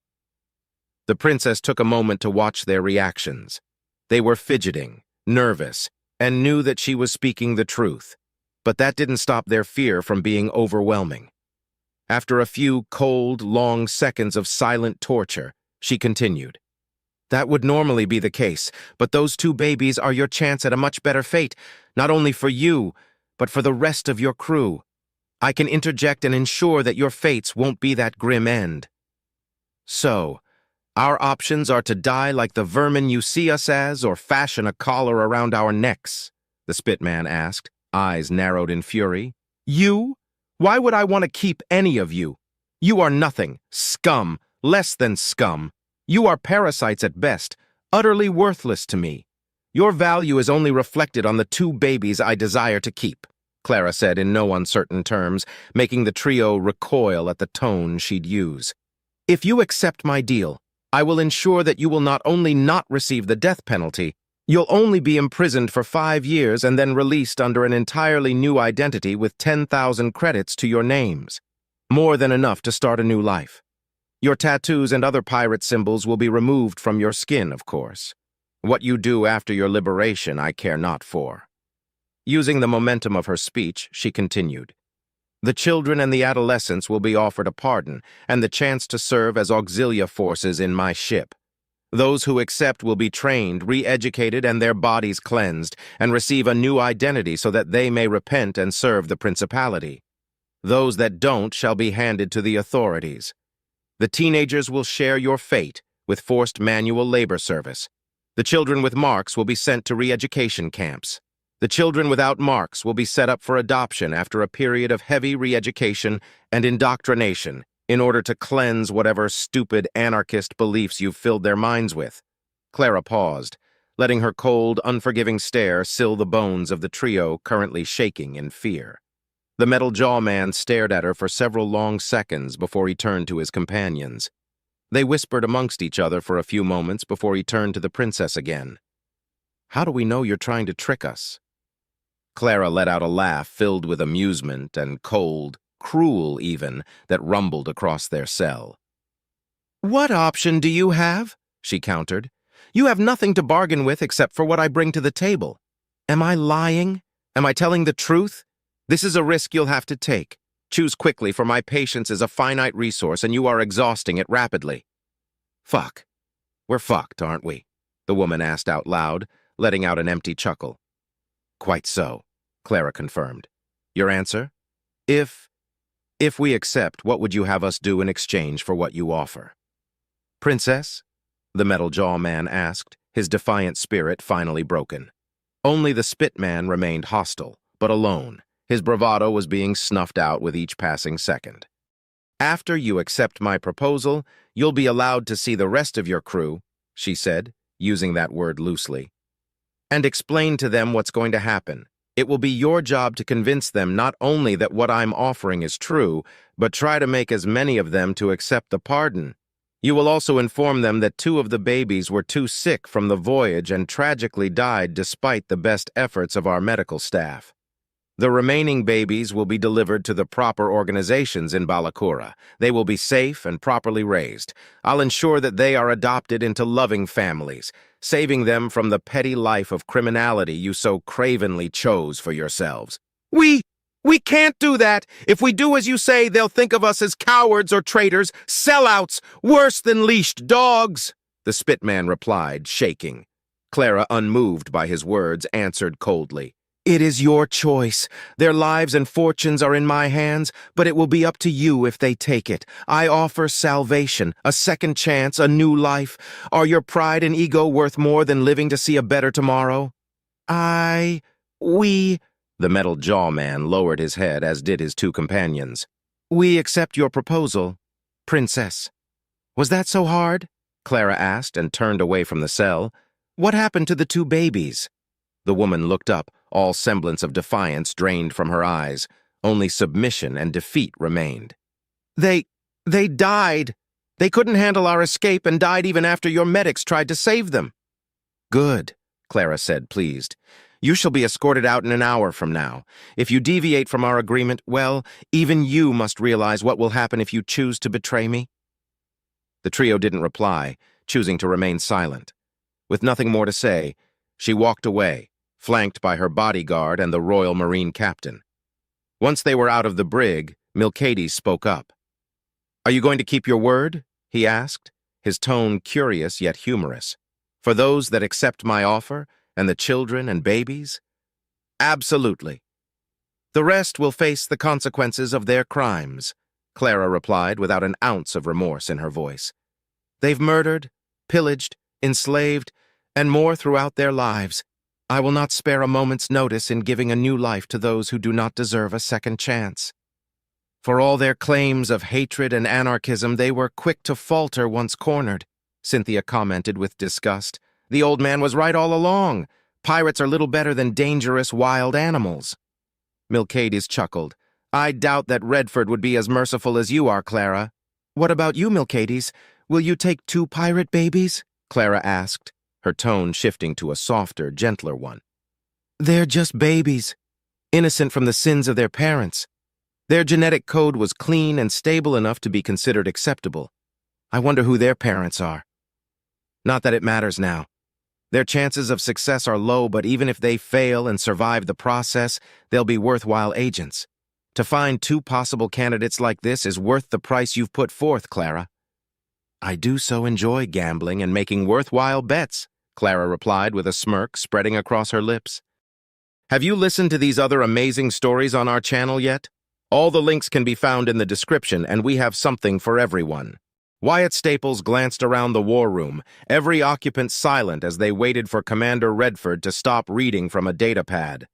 The princess took a moment to watch their reactions. They were fidgeting, nervous, and knew that she was speaking the truth, but that didn't stop their fear from being overwhelming. After a few cold, long seconds of silent torture, she continued. "That would normally be the case, but those two babies are your chance at a much better fate, not only for you, but for the rest of your crew. I can interject and ensure that your fates won't be that grim end. So, our options are to die like the vermin you see us as, or fashion a collar around our necks," the Spitman asked, eyes narrowed in fury. "You? Why would I want to keep any of you? You are nothing, scum, less than scum. You are parasites at best, utterly worthless to me. Your value is only reflected on the two babies I desire to keep," Clara said in no uncertain terms, making the trio recoil at the tone she'd use. "If you accept my deal, I will ensure that you will not only not receive the death penalty, you'll only be imprisoned for 5 years and then released under an entirely new identity with 10,000 credits to your names. More than enough to start a new life. Your tattoos and other pirate symbols will be removed from your skin, of course. What you do after your liberation, I care not for." Using the momentum of her speech, she continued. "The children and the adolescents will be offered a pardon and the chance to serve as auxilia forces in my ship. Those who accept will be trained, re-educated, and their bodies cleansed, and receive a new identity so that they may repent and serve the principality. Those that don't shall be handed to the authorities. The teenagers will share your fate with forced manual labor service. The children with marks will be sent to re-education camps. The children without marks will be set up for adoption after a period of heavy re-education and indoctrination in order to cleanse whatever stupid anarchist beliefs you've filled their minds with." Clara paused, letting her cold, unforgiving stare sill the bones of the trio currently shaking in fear. The metal jaw man stared at her for several long seconds before he turned to his companions. They whispered amongst each other for a few moments before he turned to the princess again. "How do we know you're trying to trick us?" Clara let out a laugh filled with amusement and cold, cruel even, that rumbled across their cell. "What option do you have?" she countered. "You have nothing to bargain with except for what I bring to the table. Am I lying? Am I telling the truth? This is a risk you'll have to take. Choose quickly, for my patience is a finite resource and you are exhausting it rapidly." "Fuck. We're fucked, aren't we?" the woman asked out loud, letting out an empty chuckle. "Quite so," Clara confirmed. "Your answer? If we accept, what would you have us do in exchange for what you offer?" "Princess?" the metal jaw man asked, his defiant spirit finally broken. Only the spit man remained hostile, but alone. His bravado was being snuffed out with each passing second. "After you accept my proposal, you'll be allowed to see the rest of your crew," she said, using that word loosely, "and explain to them what's going to happen. It will be your job to convince them not only that what I'm offering is true, but try to make as many of them to accept the pardon. You will also inform them that 2 of the babies were too sick from the voyage and tragically died despite the best efforts of our medical staff. The remaining babies will be delivered to the proper organizations in Balakura. They will be safe and properly raised. I'll ensure that they are adopted into loving families, saving them from the petty life of criminality you so cravenly chose for yourselves." We can't do that. If we do as you say, they'll think of us as cowards or traitors, sellouts, worse than leashed dogs," the Spitman replied, shaking. Clara, unmoved by his words, answered coldly. "It is your choice. Their lives and fortunes are in my hands, but it will be up to you if they take it. I offer salvation, a second chance, a new life. Are your pride and ego worth more than living to see a better tomorrow?" The metal jaw man lowered his head, as did his 2 companions. "We accept your proposal, Princess." "Was that so hard?" Clara asked and turned away from the cell. "What happened to the 2 babies?" The woman looked up, all semblance of defiance drained from her eyes. Only submission and defeat remained. They died. They couldn't handle our escape and died even after your medics tried to save them." Good, Clara said, pleased. You shall be escorted out in an hour from now. If you deviate from our agreement, well, even you must realize what will happen if you choose to betray me. The trio didn't reply, choosing to remain silent. With nothing more to say, she walked away, flanked by her bodyguard and the Royal Marine captain. Once they were out of the brig, Milcades spoke up. "Are you going to keep your word?" he asked, his tone curious yet humorous. "For those that accept my offer, and the children and babies?" "Absolutely. The rest will face the consequences of their crimes," Clara replied without an ounce of remorse in her voice. "They've murdered, pillaged, enslaved, and more throughout their lives. I will not spare a moment's notice in giving a new life to those who do not deserve a second chance. For all their claims of hatred and anarchism, they were quick to falter once cornered," Cynthia commented with disgust. "The old man was right all along. Pirates are little better than dangerous wild animals." Milcades chuckled. "I doubt that Redford would be as merciful as you are, Clara." "What about you, Milcades? Will you take 2 pirate babies?" Clara asked, her tone shifting to a softer, gentler one. "They're just babies, innocent from the sins of their parents. Their genetic code was clean and stable enough to be considered acceptable. I wonder who their parents are. Not that it matters now. Their chances of success are low, but even if they fail and survive the process, they'll be worthwhile agents. To find 2 possible candidates like this is worth the price you've put forth, Clara." "I do so enjoy gambling and making worthwhile bets," Clara replied with a smirk spreading across her lips. "Have you listened to these other amazing stories on our channel yet? All the links can be found in the description, and we have something for everyone." Wyatt Staples glanced around the war room, every occupant silent as they waited for Commander Redford to stop reading from a datapad.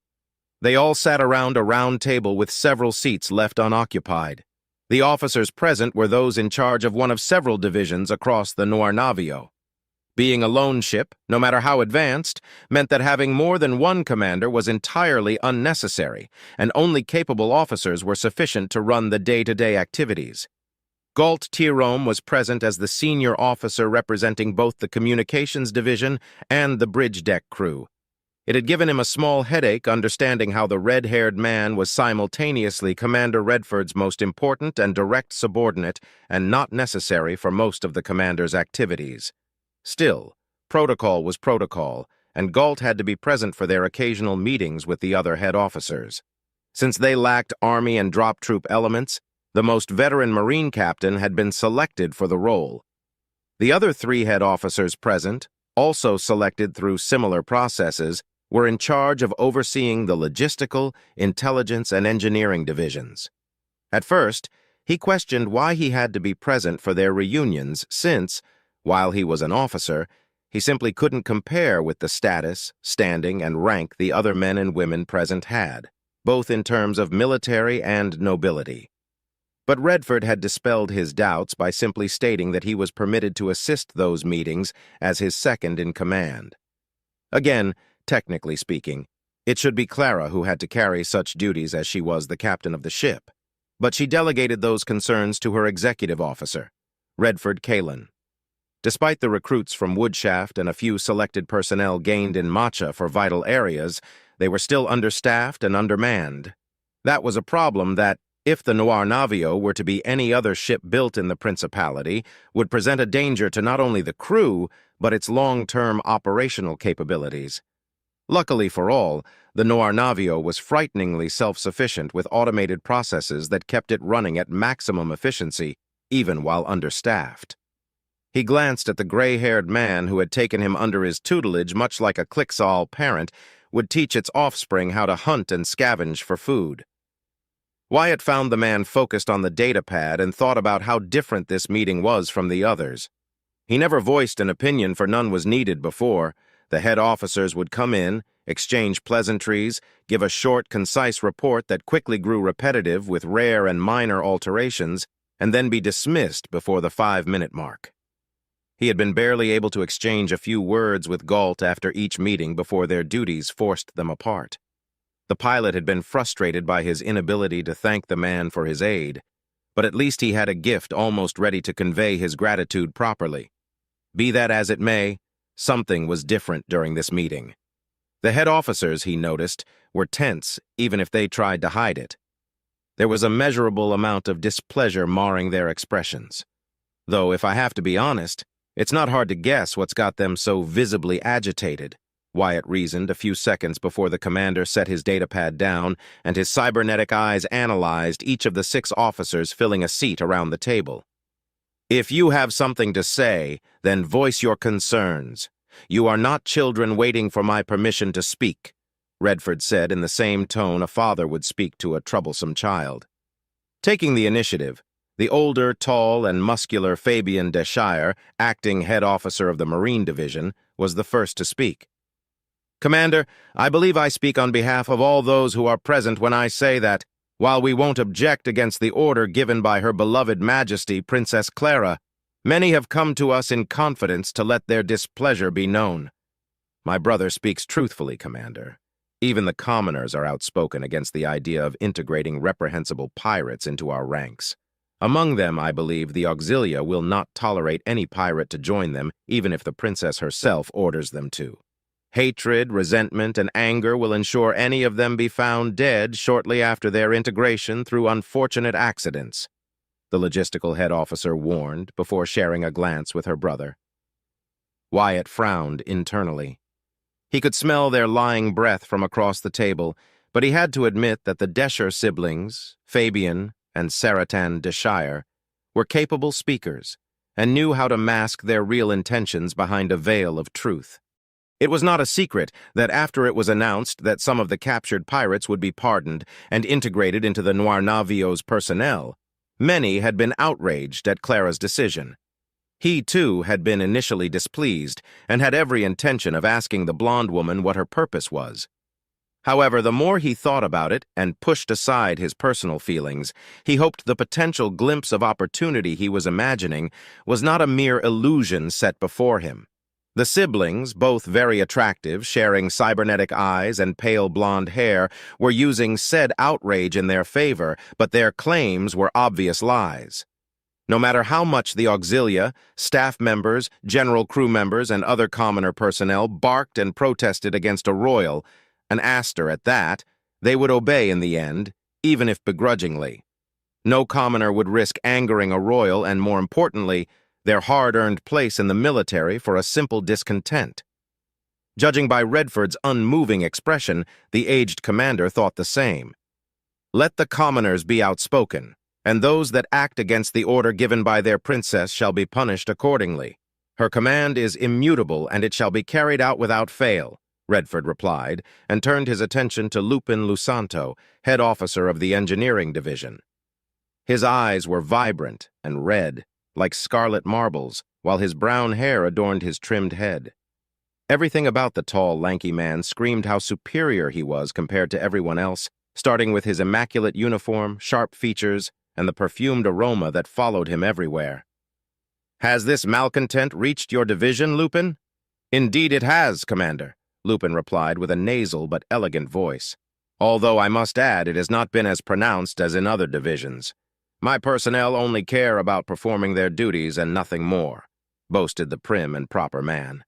They all sat around a round table with several seats left unoccupied. The officers present were those in charge of one of several divisions across the Noir Navio. Being a lone ship, no matter how advanced, meant that having more than one commander was entirely unnecessary, and only capable officers were sufficient to run the day-to-day activities. Galt Tirome was present as the senior officer representing both the communications division and the bridge deck crew. It had given him a small headache understanding how the red-haired man was simultaneously Commander Redford's most important and direct subordinate and not necessary for most of the commander's activities. Still, protocol was protocol, and Galt had to be present for their occasional meetings with the other head officers. Since they lacked Army and drop troop elements, the most veteran Marine captain had been selected for the role. The other 3 head officers present, also selected through similar processes, were in charge of overseeing the logistical, intelligence, and engineering divisions. At first, he questioned why he had to be present for their reunions since, while he was an officer, he simply couldn't compare with the status, standing, and rank the other men and women present had, both in terms of military and nobility. But Redford had dispelled his doubts by simply stating that he was permitted to assist those meetings as his second in command. Again, technically speaking, it should be Clara who had to carry such duties as she was the captain of the ship, but she delegated those concerns to her executive officer, Redford Kalin. Despite the recruits from Woodshaft and a few selected personnel gained in Matcha for vital areas, they were still understaffed and undermanned. That was a problem that, if the Noir Navio were to be any other ship built in the Principality, would present a danger to not only the crew, but its long-term operational capabilities. Luckily for all, the Noir Navio was frighteningly self-sufficient with automated processes that kept it running at maximum efficiency, even while understaffed. He glanced at the gray-haired man who had taken him under his tutelage, much like a Clixall parent would teach its offspring how to hunt and scavenge for food. Wyatt found the man focused on the datapad and thought about how different this meeting was from the others. He never voiced an opinion, for none was needed before. The head officers would come in, exchange pleasantries, give a short, concise report that quickly grew repetitive with rare and minor alterations, and then be dismissed before the 5-minute mark. He had been barely able to exchange a few words with Galt after each meeting before their duties forced them apart. The pilot had been frustrated by his inability to thank the man for his aid, but at least he had a gift almost ready to convey his gratitude properly. Be that as it may, Something was different during this meeting. The head officers, he noticed, were tense, even if they tried to hide it. There was a measurable amount of displeasure marring their expressions. Though, if I have to be honest, it's not hard to guess what's got them so visibly agitated, Wyatt reasoned a few seconds before the commander set his datapad down and his cybernetic eyes analyzed each of the 6 officers filling a seat around the table. If you have something to say, then voice your concerns. You are not children waiting for my permission to speak, Redford said in the same tone a father would speak to a troublesome child. Taking the initiative, the older, tall, and muscular Fabian Deschire, acting head officer of the Marine Division, was the first to speak. Commander, I believe I speak on behalf of all those who are present when I say that, while we won't object against the order given by Her Beloved Majesty Princess Clara, many have come to us in confidence to let their displeasure be known. My brother speaks truthfully, Commander. Even the commoners are outspoken against the idea of integrating reprehensible pirates into our ranks. Among them, I believe, the Auxilia will not tolerate any pirate to join them, even if the princess herself orders them to. Hatred, resentment, and anger will ensure any of them be found dead shortly after their integration through unfortunate accidents, the logistical head officer warned before sharing a glance with her brother. Wyatt frowned internally. He could smell their lying breath from across the table, but he had to admit that the Descher siblings, Fabian and Saratan Deschire, were capable speakers and knew how to mask their real intentions behind a veil of truth. It was not a secret that after it was announced that some of the captured pirates would be pardoned and integrated into the Noir Navio's personnel, many had been outraged at Clara's decision. He, too, had been initially displeased and had every intention of asking the blonde woman what her purpose was. However, the more he thought about it and pushed aside his personal feelings, he hoped the potential glimpse of opportunity he was imagining was not a mere illusion set before him. The siblings, both very attractive, sharing cybernetic eyes and pale blonde hair, were using said outrage in their favor, but their claims were obvious lies. No matter how much the Auxilia, staff members, general crew members, and other commoner personnel barked and protested against a royal, an Aster at that, they would obey in the end, even if begrudgingly. No commoner would risk angering a royal and, more importantly, their hard-earned place in the military for a simple discontent. Judging by Redford's unmoving expression, the aged commander thought the same. Let the commoners be outspoken, and those that act against the order given by their princess shall be punished accordingly. Her command is immutable, and it shall be carried out without fail, Redford replied, and turned his attention to Lupin Lusanto, head officer of the engineering division. His eyes were vibrant and red, like scarlet marbles, while his brown hair adorned his trimmed head. Everything about the tall, lanky man screamed how superior he was compared to everyone else, starting with his immaculate uniform, sharp features, and the perfumed aroma that followed him everywhere. Has this malcontent reached your division, Lupin? Indeed it has, Commander, Lupin replied with a nasal but elegant voice. Although I must add it has not been as pronounced as in other divisions. My personnel only care about performing their duties and nothing more, boasted the prim and proper man.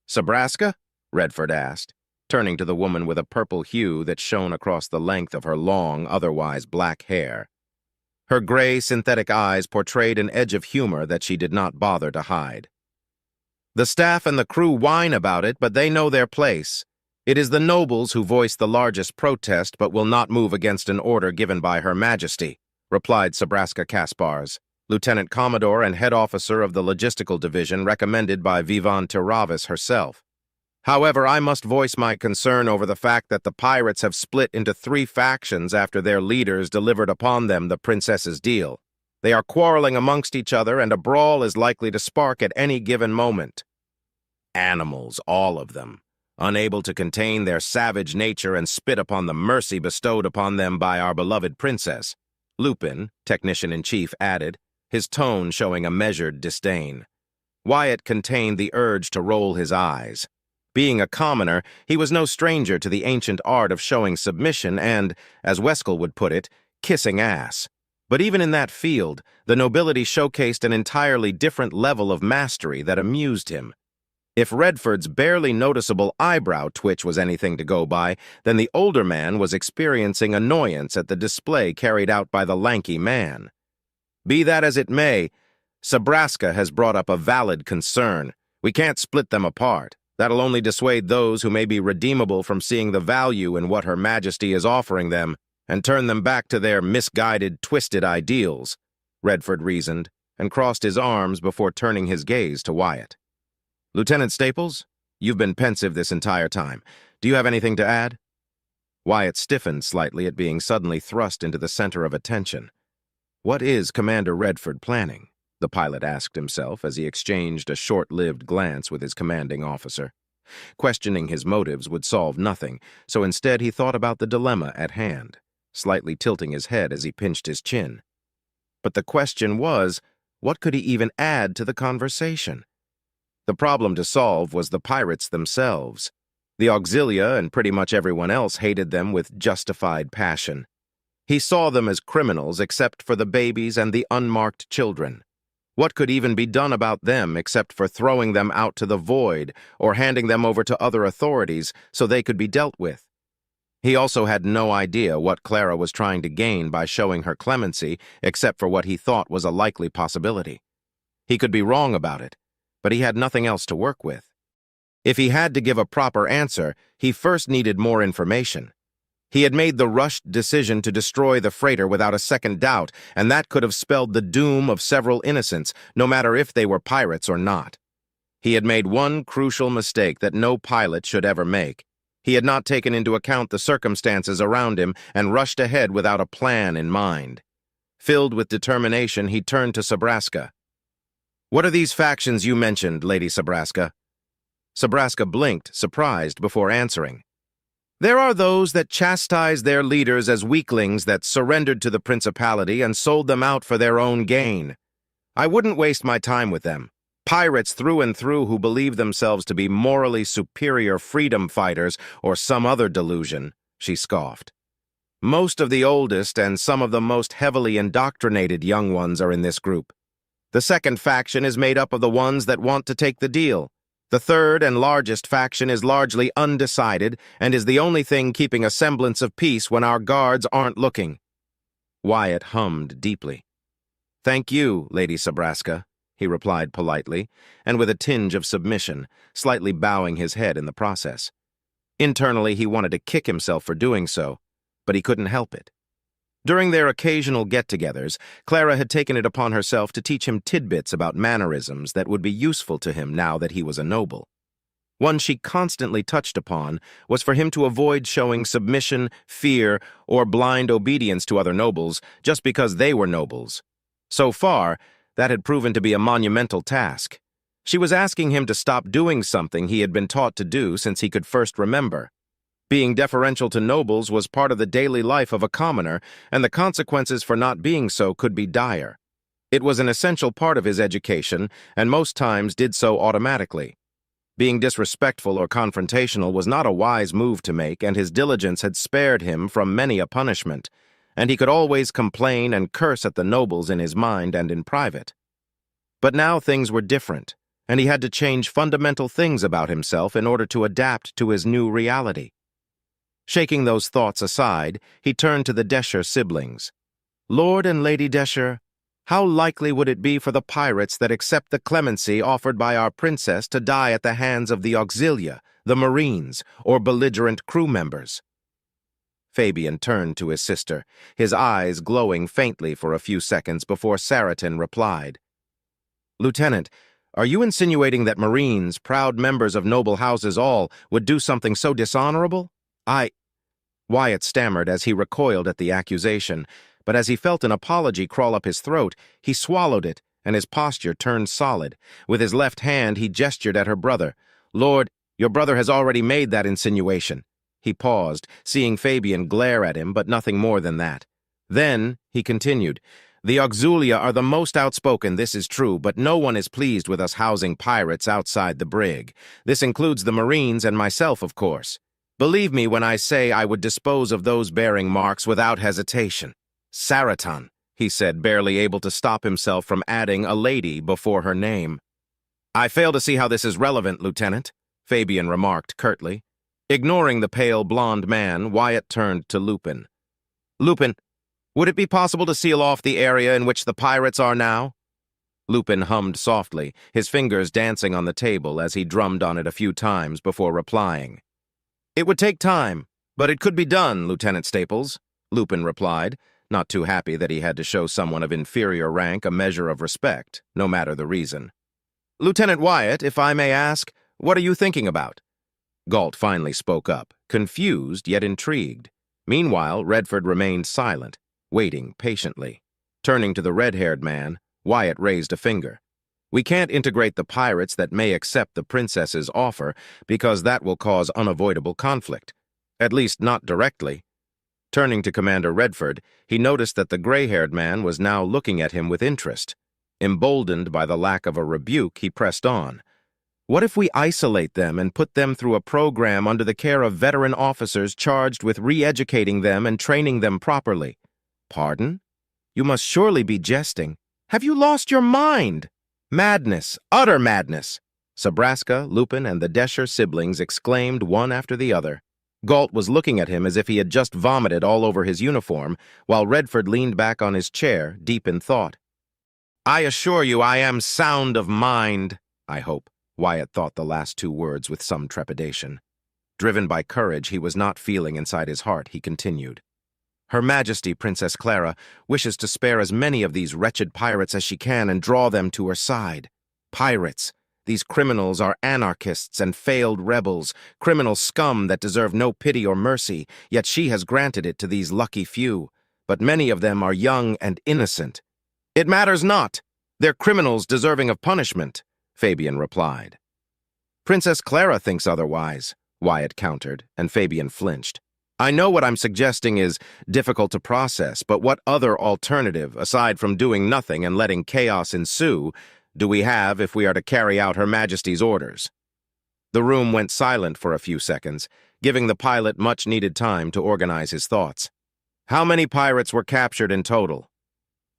Sabraska? Redford asked, turning to the woman with a purple hue that shone across the length of her long, otherwise black hair. Her gray, synthetic eyes portrayed an edge of humor that she did not bother to hide. The staff and the crew whine about it, but they know their place. It is the nobles who voice the largest protest but will not move against an order given by Her Majesty, replied Sabraska Kaspars, Lieutenant Commodore and head officer of the logistical division recommended by Vivan Tiravis herself. However, I must voice my concern over the fact that the pirates have split into 3 factions after their leaders delivered upon them the princess's deal. They are quarreling amongst each other, and a brawl is likely to spark at any given moment. Animals, all of them, unable to contain their savage nature and spit upon the mercy bestowed upon them by our beloved princess, Lupin, technician-in-chief, added, his tone showing a measured disdain. Wyatt contained the urge to roll his eyes. Being a commoner, he was no stranger to the ancient art of showing submission and, as Weskel would put it, kissing ass. But even in that field, the nobility showcased an entirely different level of mastery that amused him. If Redford's barely noticeable eyebrow twitch was anything to go by, then the older man was experiencing annoyance at the display carried out by the lanky man. Be that as it may, Sabraska has brought up a valid concern. We can't split them apart. That'll only dissuade those who may be redeemable from seeing the value in what Her Majesty is offering them and turn them back to their misguided, twisted ideals, Redford reasoned, and crossed his arms before turning his gaze to Wyatt. Lieutenant Staples, you've been pensive this entire time. Do you have anything to add? Wyatt stiffened slightly at being suddenly thrust into the center of attention. What is Commander Redford planning? The pilot asked himself as he exchanged a short-lived glance with his commanding officer. Questioning his motives would solve nothing, so instead he thought about the dilemma at hand, slightly tilting his head as he pinched his chin. But the question was, what could he even add to the conversation? The problem to solve was the pirates themselves. The Auxilia and pretty much everyone else hated them with justified passion. He saw them as criminals except for the babies and the unmarked children. What could even be done about them except for throwing them out to the void or handing them over to other authorities so they could be dealt with? He also had no idea what Clara was trying to gain by showing her clemency except for what he thought was a likely possibility. He could be wrong about it, but he had nothing else to work with. If he had to give a proper answer, he first needed more information. He had made the rushed decision to destroy the freighter without a second doubt, and that could have spelled the doom of several innocents, no matter if they were pirates or not. He had made one crucial mistake that no pilot should ever make. He had not taken into account the circumstances around him and rushed ahead without a plan in mind. Filled with determination, he turned to Sabraska. "What are these factions you mentioned, Lady Sabraska?" Sabraska blinked, surprised, before answering. "There are those that chastise their leaders as weaklings that surrendered to the principality and sold them out for their own gain. I wouldn't waste my time with them. Pirates through and through who believe themselves to be morally superior freedom fighters or some other delusion," she scoffed. "Most of the oldest and some of the most heavily indoctrinated young ones are in this group. The second faction is made up of the ones that want to take the deal. The third and largest faction is largely undecided and is the only thing keeping a semblance of peace when our guards aren't looking." Wyatt hummed deeply. "Thank you, Lady Sabraska," he replied politely, and with a tinge of submission, slightly bowing his head in the process. Internally, he wanted to kick himself for doing so, but he couldn't help it. During their occasional get-togethers, Clara had taken it upon herself to teach him tidbits about mannerisms that would be useful to him now that he was a noble. One she constantly touched upon was for him to avoid showing submission, fear, or blind obedience to other nobles just because they were nobles. So far, that had proven to be a monumental task. She was asking him to stop doing something he had been taught to do since he could first remember. Being deferential to nobles was part of the daily life of a commoner, and the consequences for not being so could be dire. It was an essential part of his education, and most times did so automatically. Being disrespectful or confrontational was not a wise move to make, and his diligence had spared him from many a punishment, and he could always complain and curse at the nobles in his mind and in private. But now things were different, and he had to change fundamental things about himself in order to adapt to his new reality. Shaking those thoughts aside, he turned to the Desher siblings. "Lord and Lady Desher, how likely would it be for the pirates that accept the clemency offered by our princess to die at the hands of the Auxilia, the Marines, or belligerent crew members?" Fabian turned to his sister, his eyes glowing faintly for a few seconds before Saratin replied. "Lieutenant, are you insinuating that Marines, proud members of noble houses all, would do something so dishonorable?" Wyatt stammered as he recoiled at the accusation, but as he felt an apology crawl up his throat, he swallowed it, and his posture turned solid. With his left hand, he gestured at her brother. "Lord, your brother has already made that insinuation." He paused, seeing Fabian glare at him, but nothing more than that. Then, he continued, "The Auxilia are the most outspoken, this is true, but no one is pleased with us housing pirates outside the brig. This includes the Marines and myself, of course. Believe me when I say I would dispose of those bearing marks without hesitation." "Saraton," he said, barely able to stop himself from adding a lady before her name. I fail to see how this is relevant, Lieutenant, Fabian remarked curtly. Ignoring the pale blonde man, Wyatt turned to Lupin. Lupin, would it be possible to seal off the area in which the pirates are now? Lupin hummed softly, his fingers dancing on the table as he drummed on it a few times before replying. It would take time, but it could be done, Lieutenant Staples, Lupin replied, not too happy that he had to show someone of inferior rank a measure of respect, no matter the reason. Lieutenant Wyatt, if I may ask, what are you thinking about? Galt finally spoke up, confused yet intrigued. Meanwhile, Redford remained silent, waiting patiently. Turning to the red-haired man, Wyatt raised a finger. We can't integrate the pirates that may accept the princess's offer because that will cause unavoidable conflict. At least not directly. Turning to Commander Redford, he noticed that the gray-haired man was now looking at him with interest. Emboldened by the lack of a rebuke, he pressed on. What if we isolate them and put them through a program under the care of veteran officers charged with re-educating them and training them properly? Pardon? You must surely be jesting. Have you lost your mind? Madness, utter madness! Sabraska, Lupin, and the Desher siblings exclaimed one after the other. Galt was looking at him as if he had just vomited all over his uniform, while Redford leaned back on his chair, deep in thought. I assure you I am sound of mind, I hope. Wyatt thought the last two words with some trepidation. Driven by courage he was not feeling inside his heart, he continued. Her Majesty, Princess Clara, wishes to spare as many of these wretched pirates as she can and draw them to her side. Pirates! These criminals are anarchists and failed rebels, criminal scum that deserve no pity or mercy, yet she has granted it to these lucky few. But many of them are young and innocent. It matters not. They're criminals deserving of punishment, Fabian replied. Princess Clara thinks otherwise, Wyatt countered, and Fabian flinched. I know what I'm suggesting is difficult to process, but what other alternative, aside from doing nothing and letting chaos ensue, do we have if we are to carry out Her Majesty's orders? The room went silent for a few seconds, giving the pilot much-needed time to organize his thoughts. How many pirates were captured in total?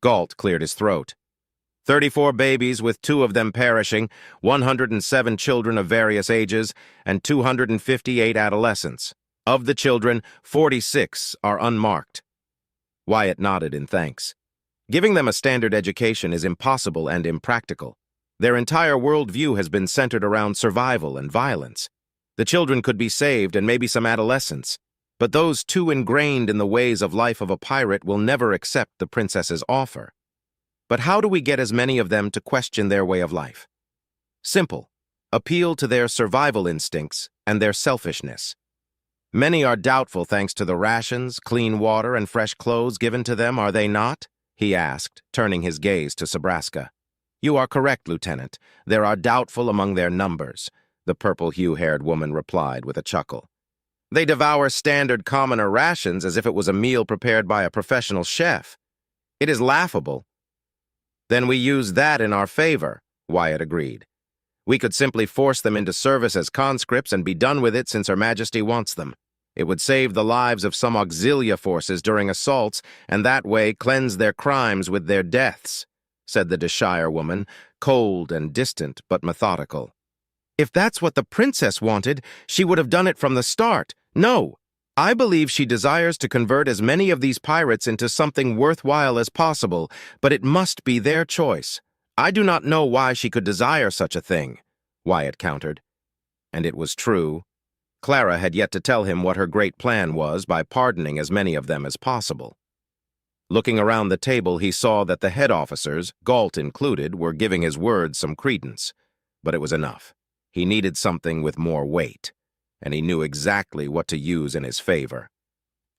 Galt cleared his throat. 34 babies, with 2 of them perishing, 107 children of various ages, and 258 adolescents. Of the children, 46 are unmarked. Wyatt nodded in thanks. Giving them a standard education is impossible and impractical. Their entire worldview has been centered around survival and violence. The children could be saved and maybe some adolescents, but those too ingrained in the ways of life of a pirate will never accept the princess's offer. But how do we get as many of them to question their way of life? Simple. Appeal to their survival instincts and their selfishness. Many are doubtful thanks to the rations, clean water, and fresh clothes given to them, are they not? He asked, turning his gaze to Sabraska. You are correct, Lieutenant. There are doubtful among their numbers, the purple-hue-haired woman replied with a chuckle. They devour standard commoner rations as if it was a meal prepared by a professional chef. It is laughable. Then we use that in our favor, Wyatt agreed. We could simply force them into service as conscripts and be done with it since Her Majesty wants them. It would save the lives of some auxilia forces during assaults, and that way cleanse their crimes with their deaths, said the Deshire woman, cold and distant but methodical. If that's what the princess wanted, she would have done it from the start. No, I believe she desires to convert as many of these pirates into something worthwhile as possible, but it must be their choice. I do not know why she could desire such a thing, Wyatt countered. And it was true. Clara had yet to tell him what her great plan was by pardoning as many of them as possible. Looking around the table, he saw that the head officers, Galt included, were giving his words some credence. But it was enough. He needed something with more weight, and he knew exactly what to use in his favor.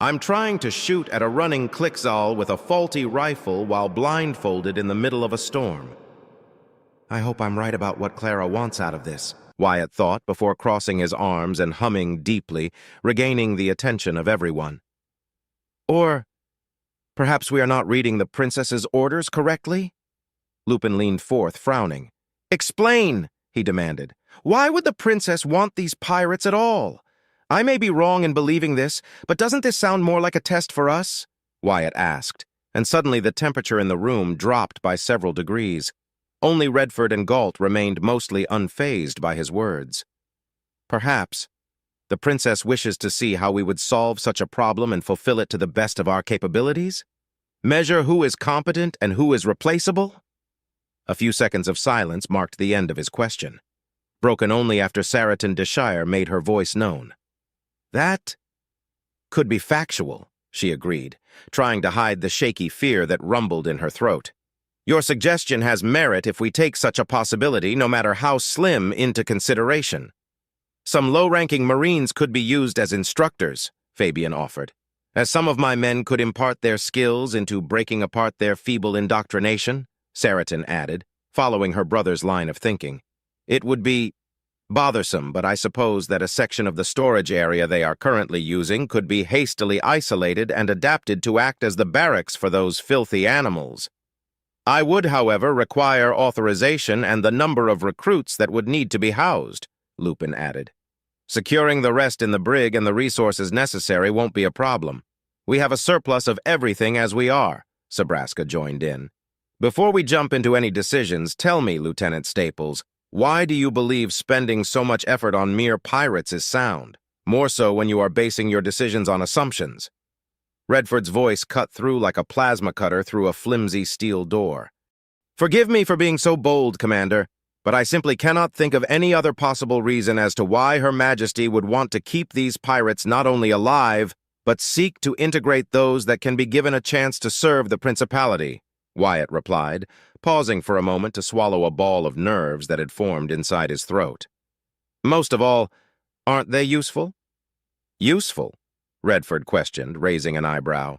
I'm trying to shoot at a running Klickzahl with a faulty rifle while blindfolded in the middle of a storm. I hope I'm right about what Clara wants out of this, Wyatt thought before crossing his arms and humming deeply, regaining the attention of everyone. Or perhaps we are not reading the princess's orders correctly? Lupin leaned forth, frowning. Explain, he demanded. Why would the princess want these pirates at all? I may be wrong in believing this, but doesn't this sound more like a test for us? Wyatt asked, and suddenly the temperature in the room dropped by several degrees. Only Redford and Galt remained mostly unfazed by his words. Perhaps the princess wishes to see how we would solve such a problem and fulfill it to the best of our capabilities? Measure who is competent and who is replaceable? A few seconds of silence marked the end of his question, broken only after Saraton Deshire made her voice known. That could be factual, she agreed, trying to hide the shaky fear that rumbled in her throat. Your suggestion has merit if we take such a possibility, no matter how slim, into consideration. Some low-ranking Marines could be used as instructors, Fabian offered, as some of my men could impart their skills into breaking apart their feeble indoctrination, Saraton added, following her brother's line of thinking. It would be bothersome, but I suppose that a section of the storage area they are currently using could be hastily isolated and adapted to act as the barracks for those filthy animals. I would, however, require authorization and the number of recruits that would need to be housed, Lupin added. Securing the rest in the brig and the resources necessary won't be a problem. We have a surplus of everything as we are, Sabraska joined in. Before we jump into any decisions, tell me, Lieutenant Staples, why do you believe spending so much effort on mere pirates is sound, more so when you are basing your decisions on assumptions? Redford's voice cut through like a plasma cutter through a flimsy steel door. Forgive me for being so bold, Commander, but I simply cannot think of any other possible reason as to why Her Majesty would want to keep these pirates not only alive, but seek to integrate those that can be given a chance to serve the Principality, Wyatt replied, pausing for a moment to swallow a ball of nerves that had formed inside his throat. Most of all, aren't they useful? Useful? Redford questioned, raising an eyebrow.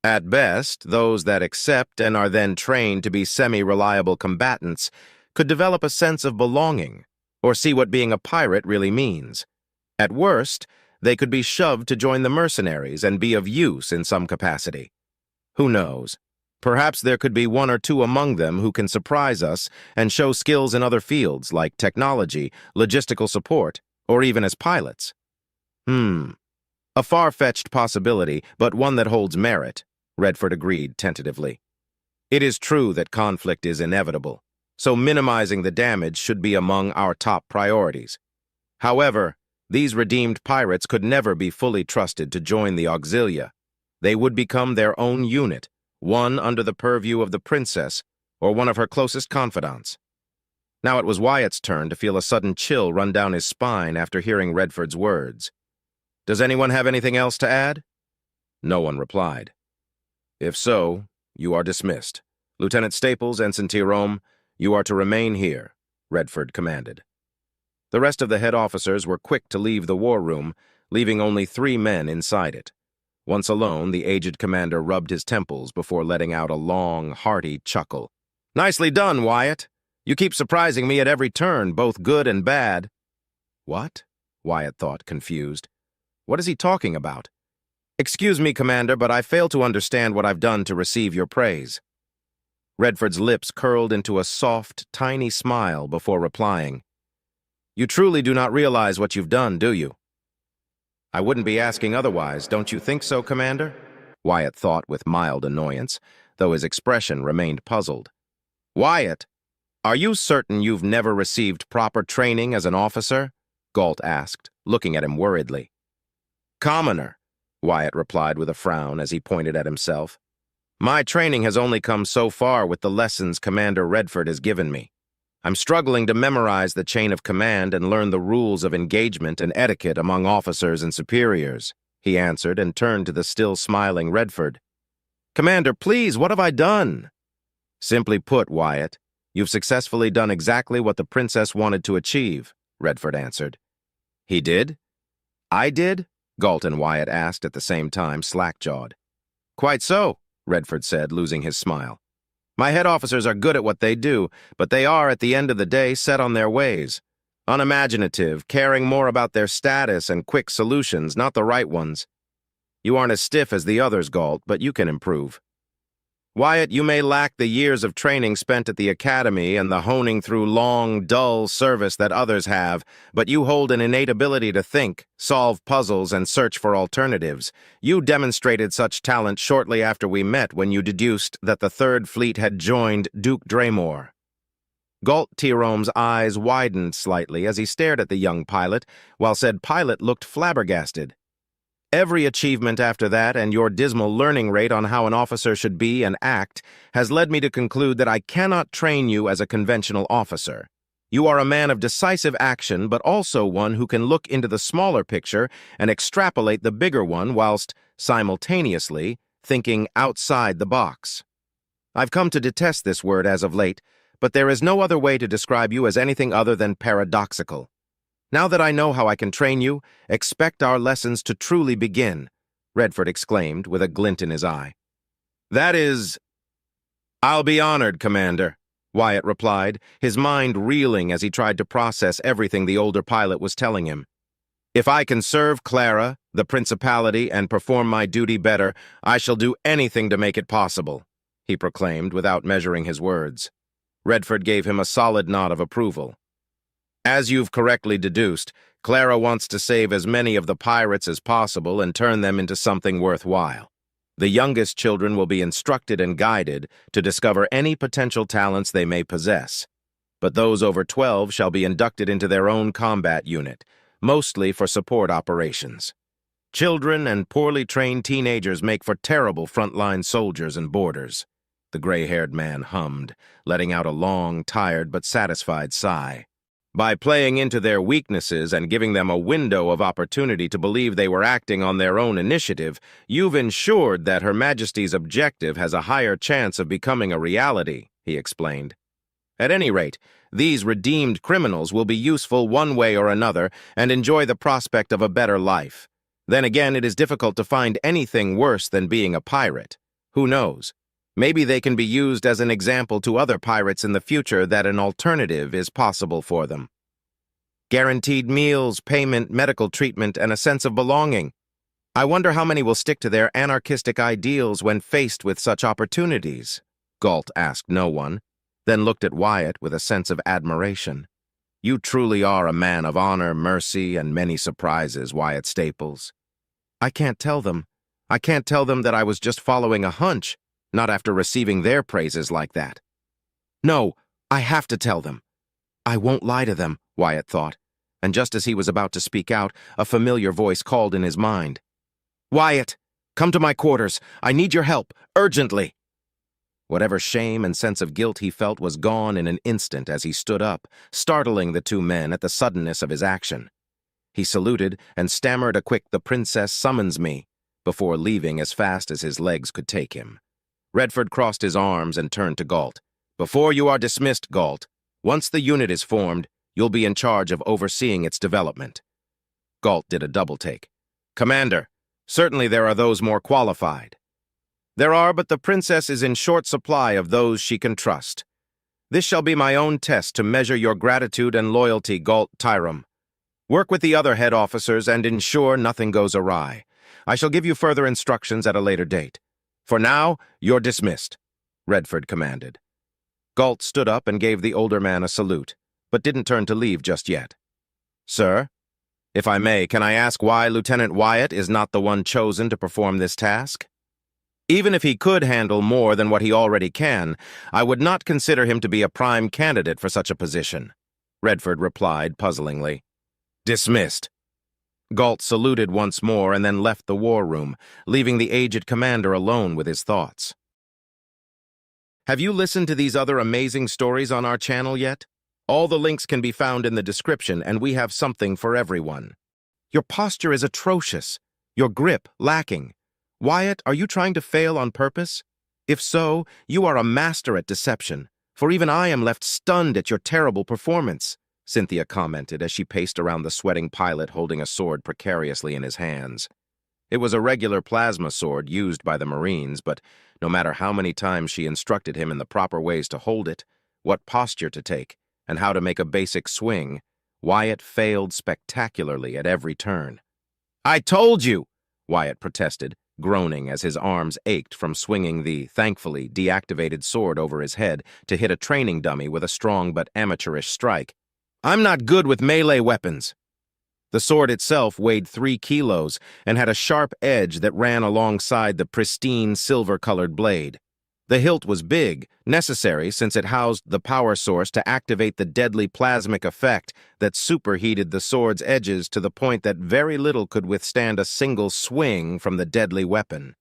At best, those that accept and are then trained to be semi-reliable combatants could develop a sense of belonging, or see what being a pirate really means. At worst, they could be shoved to join the mercenaries and be of use in some capacity. Who knows? Perhaps there could be one or two among them who can surprise us and show skills in other fields like technology, logistical support, or even as pilots. A far-fetched possibility, but one that holds merit, Redford agreed tentatively. It is true that conflict is inevitable, so minimizing the damage should be among our top priorities. However, these redeemed pirates could never be fully trusted to join the Auxilia. They would become their own unit, one under the purview of the princess or one of her closest confidants. Now it was Wyatt's turn to feel a sudden chill run down his spine after hearing Redford's words. Does anyone have anything else to add? No one replied. If so, you are dismissed. Lieutenant Staples, Ensign Tyrone, you are to remain here, Redford commanded. The rest of the head officers were quick to leave the war room, leaving only 3 men inside it. Once alone, the aged commander rubbed his temples before letting out a long, hearty chuckle. Nicely done, Wyatt. You keep surprising me at every turn, both good and bad. What? Wyatt thought, confused. What is he talking about? Excuse me, Commander, but I fail to understand what I've done to receive your praise. Redford's lips curled into a soft, tiny smile before replying. You truly do not realize what you've done, do you? I wouldn't be asking otherwise, don't you think so, Commander? Wyatt thought with mild annoyance, though his expression remained puzzled. Wyatt, are you certain you've never received proper training as an officer? Galt asked, looking at him worriedly. Commoner, Wyatt replied with a frown as he pointed at himself. My training has only come so far with the lessons Commander Redford has given me. I'm struggling to memorize the chain of command and learn the rules of engagement and etiquette among officers and superiors, he answered and turned to the still smiling Redford. Commander, please, what have I done? Simply put, Wyatt, you've successfully done exactly what the princess wanted to achieve, Redford answered. He did? I did? Galt and Wyatt asked at the same time, slack-jawed. Quite so, Redford said, losing his smile. My head officers are good at what they do, but they are, at the end of the day, set on their ways. Unimaginative, caring more about their status and quick solutions, not the right ones. You aren't as stiff as the others, Galt, but you can improve. Wyatt, you may lack the years of training spent at the academy and the honing through long, dull service that others have, but you hold an innate ability to think, solve puzzles, and search for alternatives. You demonstrated such talent shortly after we met when you deduced that the Third Fleet had joined Duke Draymore. Galt Tyrome's eyes widened slightly as he stared at the young pilot, while said pilot looked flabbergasted. Every achievement after that and your dismal learning rate on how an officer should be and act has led me to conclude that I cannot train you as a conventional officer. You are a man of decisive action, but also one who can look into the smaller picture and extrapolate the bigger one whilst, simultaneously, thinking outside the box. I've come to detest this word as of late, but there is no other way to describe you as anything other than paradoxical. Now that I know how I can train you, expect our lessons to truly begin, Redford exclaimed with a glint in his eye. That is... I'll be honored, Commander, Wyatt replied, his mind reeling as he tried to process everything the older pilot was telling him. If I can serve Clara, the Principality, and perform my duty better, I shall do anything to make it possible, he proclaimed without measuring his words. Redford gave him a solid nod of approval. As you've correctly deduced, Clara wants to save as many of the pirates as possible and turn them into something worthwhile. The youngest children will be instructed and guided to discover any potential talents they may possess. But those over 12 shall be inducted into their own combat unit, mostly for support operations. Children and poorly trained teenagers make for terrible frontline soldiers and boarders. The gray-haired man hummed, letting out a long, tired but satisfied sigh. By playing into their weaknesses and giving them a window of opportunity to believe they were acting on their own initiative, you've ensured that Her Majesty's objective has a higher chance of becoming a reality, he explained. At any rate, these redeemed criminals will be useful one way or another and enjoy the prospect of a better life. Then again, it is difficult to find anything worse than being a pirate. Who knows? Maybe they can be used as an example to other pirates in the future that an alternative is possible for them. Guaranteed meals, payment, medical treatment, and a sense of belonging. I wonder how many will stick to their anarchistic ideals when faced with such opportunities, Galt asked no one, then looked at Wyatt with a sense of admiration. You truly are a man of honor, mercy, and many surprises, Wyatt Staples. I can't tell them. I can't tell them that I was just following a hunch, not after receiving their praises like that. No, I have to tell them. I won't lie to them, Wyatt thought, and just as he was about to speak out, a familiar voice called in his mind. Wyatt, come to my quarters. I need your help, urgently. Whatever shame and sense of guilt he felt was gone in an instant as he stood up, startling the two men at the suddenness of his action. He saluted and stammered a quick "The princess summons me," before leaving as fast as his legs could take him. Redford crossed his arms and turned to Galt. Before you are dismissed, Galt, once the unit is formed, you'll be in charge of overseeing its development. Galt did a double-take. Commander, certainly there are those more qualified. There are, but the princess is in short supply of those she can trust. This shall be my own test to measure your gratitude and loyalty, Galt Tyrone. Work with the other head officers and ensure nothing goes awry. I shall give you further instructions at a later date. For now, you're dismissed, Redford commanded. Galt stood up and gave the older man a salute, but didn't turn to leave just yet. Sir, if I may, can I ask why Lieutenant Wyatt is not the one chosen to perform this task? Even if he could handle more than what he already can, I would not consider him to be a prime candidate for such a position, Redford replied puzzlingly. Dismissed. Galt saluted once more and then left the war room, leaving the aged commander alone with his thoughts. Have you listened to these other amazing stories on our channel yet? All the links can be found in the description, and we have something for everyone. Your posture is atrocious. Your grip lacking. Wyatt, are you trying to fail on purpose? If so, you are a master at deception, for even I am left stunned at your terrible performance, Cynthia commented as she paced around the sweating pilot holding a sword precariously in his hands. It was a regular plasma sword used by the Marines, but no matter how many times she instructed him in the proper ways to hold it, what posture to take, and how to make a basic swing, Wyatt failed spectacularly at every turn. I told you, Wyatt protested, groaning as his arms ached from swinging the, thankfully, deactivated sword over his head to hit a training dummy with a strong but amateurish strike. I'm not good with melee weapons. The sword itself weighed 3 kilos and had a sharp edge that ran alongside the pristine silver-colored blade. The hilt was big, necessary since it housed the power source to activate the deadly plasmic effect that superheated the sword's edges to the point that very little could withstand a single swing from the deadly weapon.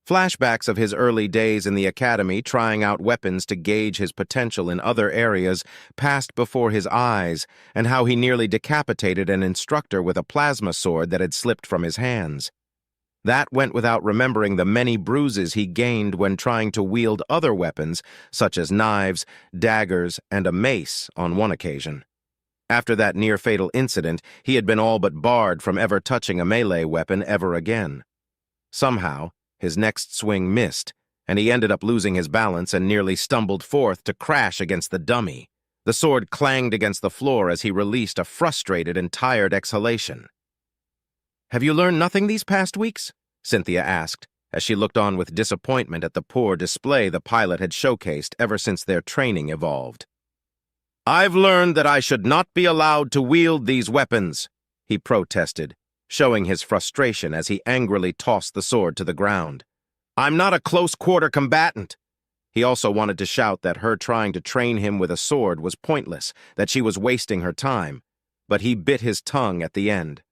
Flashbacks of his early days in the academy trying out weapons to gauge his potential in other areas passed before his eyes, and how he nearly decapitated an instructor with a plasma sword that had slipped from his hands. That went without remembering the many bruises he gained when trying to wield other weapons, such as knives, daggers, and a mace on one occasion. After that near-fatal incident, he had been all but barred from ever touching a melee weapon ever again. Somehow, his next swing missed, and he ended up losing his balance and nearly stumbled forth to crash against the dummy. The sword clanged against the floor as he released a frustrated and tired exhalation. "Have you learned nothing these past weeks?" Cynthia asked, as she looked on with disappointment at the poor display the pilot had showcased ever since their training evolved. "I've learned that I should not be allowed to wield these weapons," he protested, showing his frustration as he angrily tossed the sword to the ground. "I'm not a close-quarter combatant." He also wanted to shout that her trying to train him with a sword was pointless, that she was wasting her time, but he bit his tongue at the end.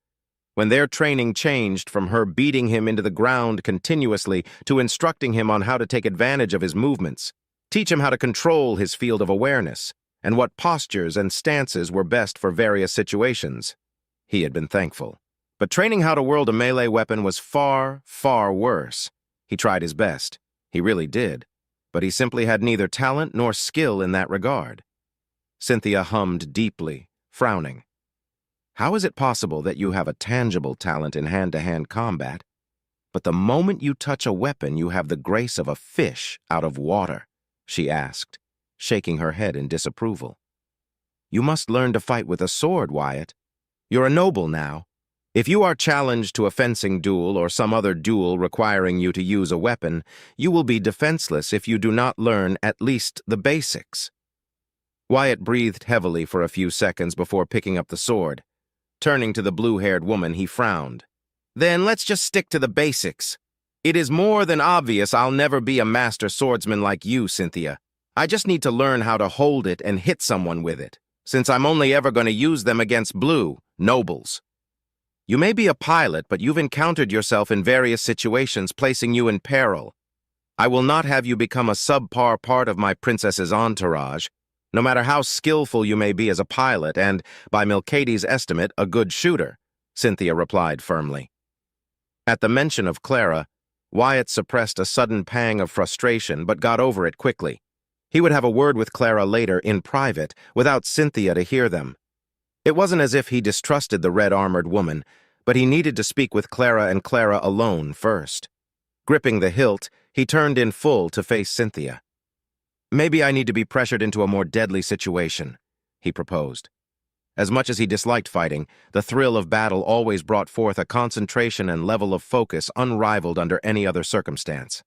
When their training changed from her beating him into the ground continuously to instructing him on how to take advantage of his movements, teach him how to control his field of awareness, and what postures and stances were best for various situations, he had been thankful. But training how to wield a melee weapon was far, far worse. He tried his best. He really did. But he simply had neither talent nor skill in that regard. Cynthia hummed deeply, frowning. "How is it possible that you have a tangible talent in hand-to-hand combat, but the moment you touch a weapon you have the grace of a fish out of water?" she asked, shaking her head in disapproval. "You must learn to fight with a sword, Wyatt. You're a noble now. If you are challenged to a fencing duel or some other duel requiring you to use a weapon, you will be defenseless if you do not learn at least the basics." Wyatt breathed heavily for a few seconds before picking up the sword. Turning to the blue-haired woman, he frowned. "Then let's just stick to the basics. It is more than obvious I'll never be a master swordsman like you, Cynthia. I just need to learn how to hold it and hit someone with it, since I'm only ever going to use them against blue nobles. You may be a pilot, but you've encountered yourself in various situations placing you in peril. I will not have you become a subpar part of my princess's entourage, no matter how skillful you may be as a pilot and, by Milkady's estimate, a good shooter," Cynthia replied firmly. At the mention of Clara, Wyatt suppressed a sudden pang of frustration but got over it quickly. He would have a word with Clara later, in private, without Cynthia to hear them. It wasn't as if he distrusted the red-armored woman, but he needed to speak with Clara and Clara alone first. Gripping the hilt, he turned in full to face Cynthia. "Maybe I need to be pressured into a more deadly situation," he proposed. As much as he disliked fighting, the thrill of battle always brought forth a concentration and level of focus unrivaled under any other circumstance.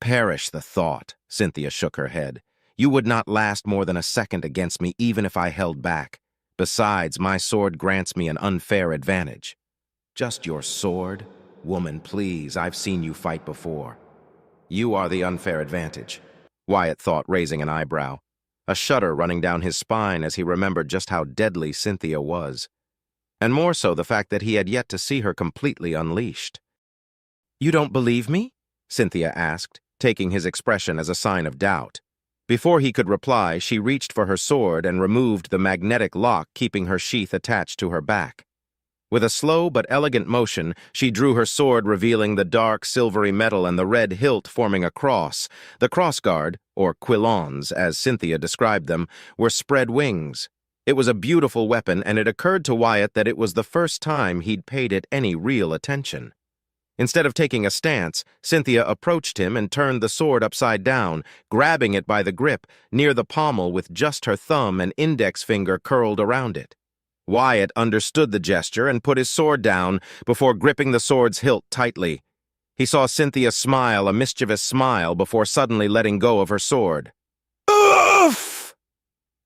"Perish the thought," Cynthia shook her head. "You would not last more than a second against me even if I held back. Besides, my sword grants me an unfair advantage." "Just your sword? Woman, please, I've seen you fight before." "You are the unfair advantage," Wyatt thought, raising an eyebrow, a shudder running down his spine as he remembered just how deadly Cynthia was, and more so the fact that he had yet to see her completely unleashed. "You don't believe me?" Cynthia asked, taking his expression as a sign of doubt. Before he could reply, she reached for her sword and removed the magnetic lock keeping her sheath attached to her back. With a slow but elegant motion, she drew her sword, revealing the dark, silvery metal and the red hilt forming a cross. The crossguard, or quillons, as Cynthia described them, were spread wings. It was a beautiful weapon, and it occurred to Wyatt that it was the first time he'd paid it any real attention. Instead of taking a stance, Cynthia approached him and turned the sword upside down, grabbing it by the grip, near the pommel with just her thumb and index finger curled around it. Wyatt understood the gesture and put his sword down before gripping the sword's hilt tightly. He saw Cynthia smile, a mischievous smile, before suddenly letting go of her sword. "Oof!"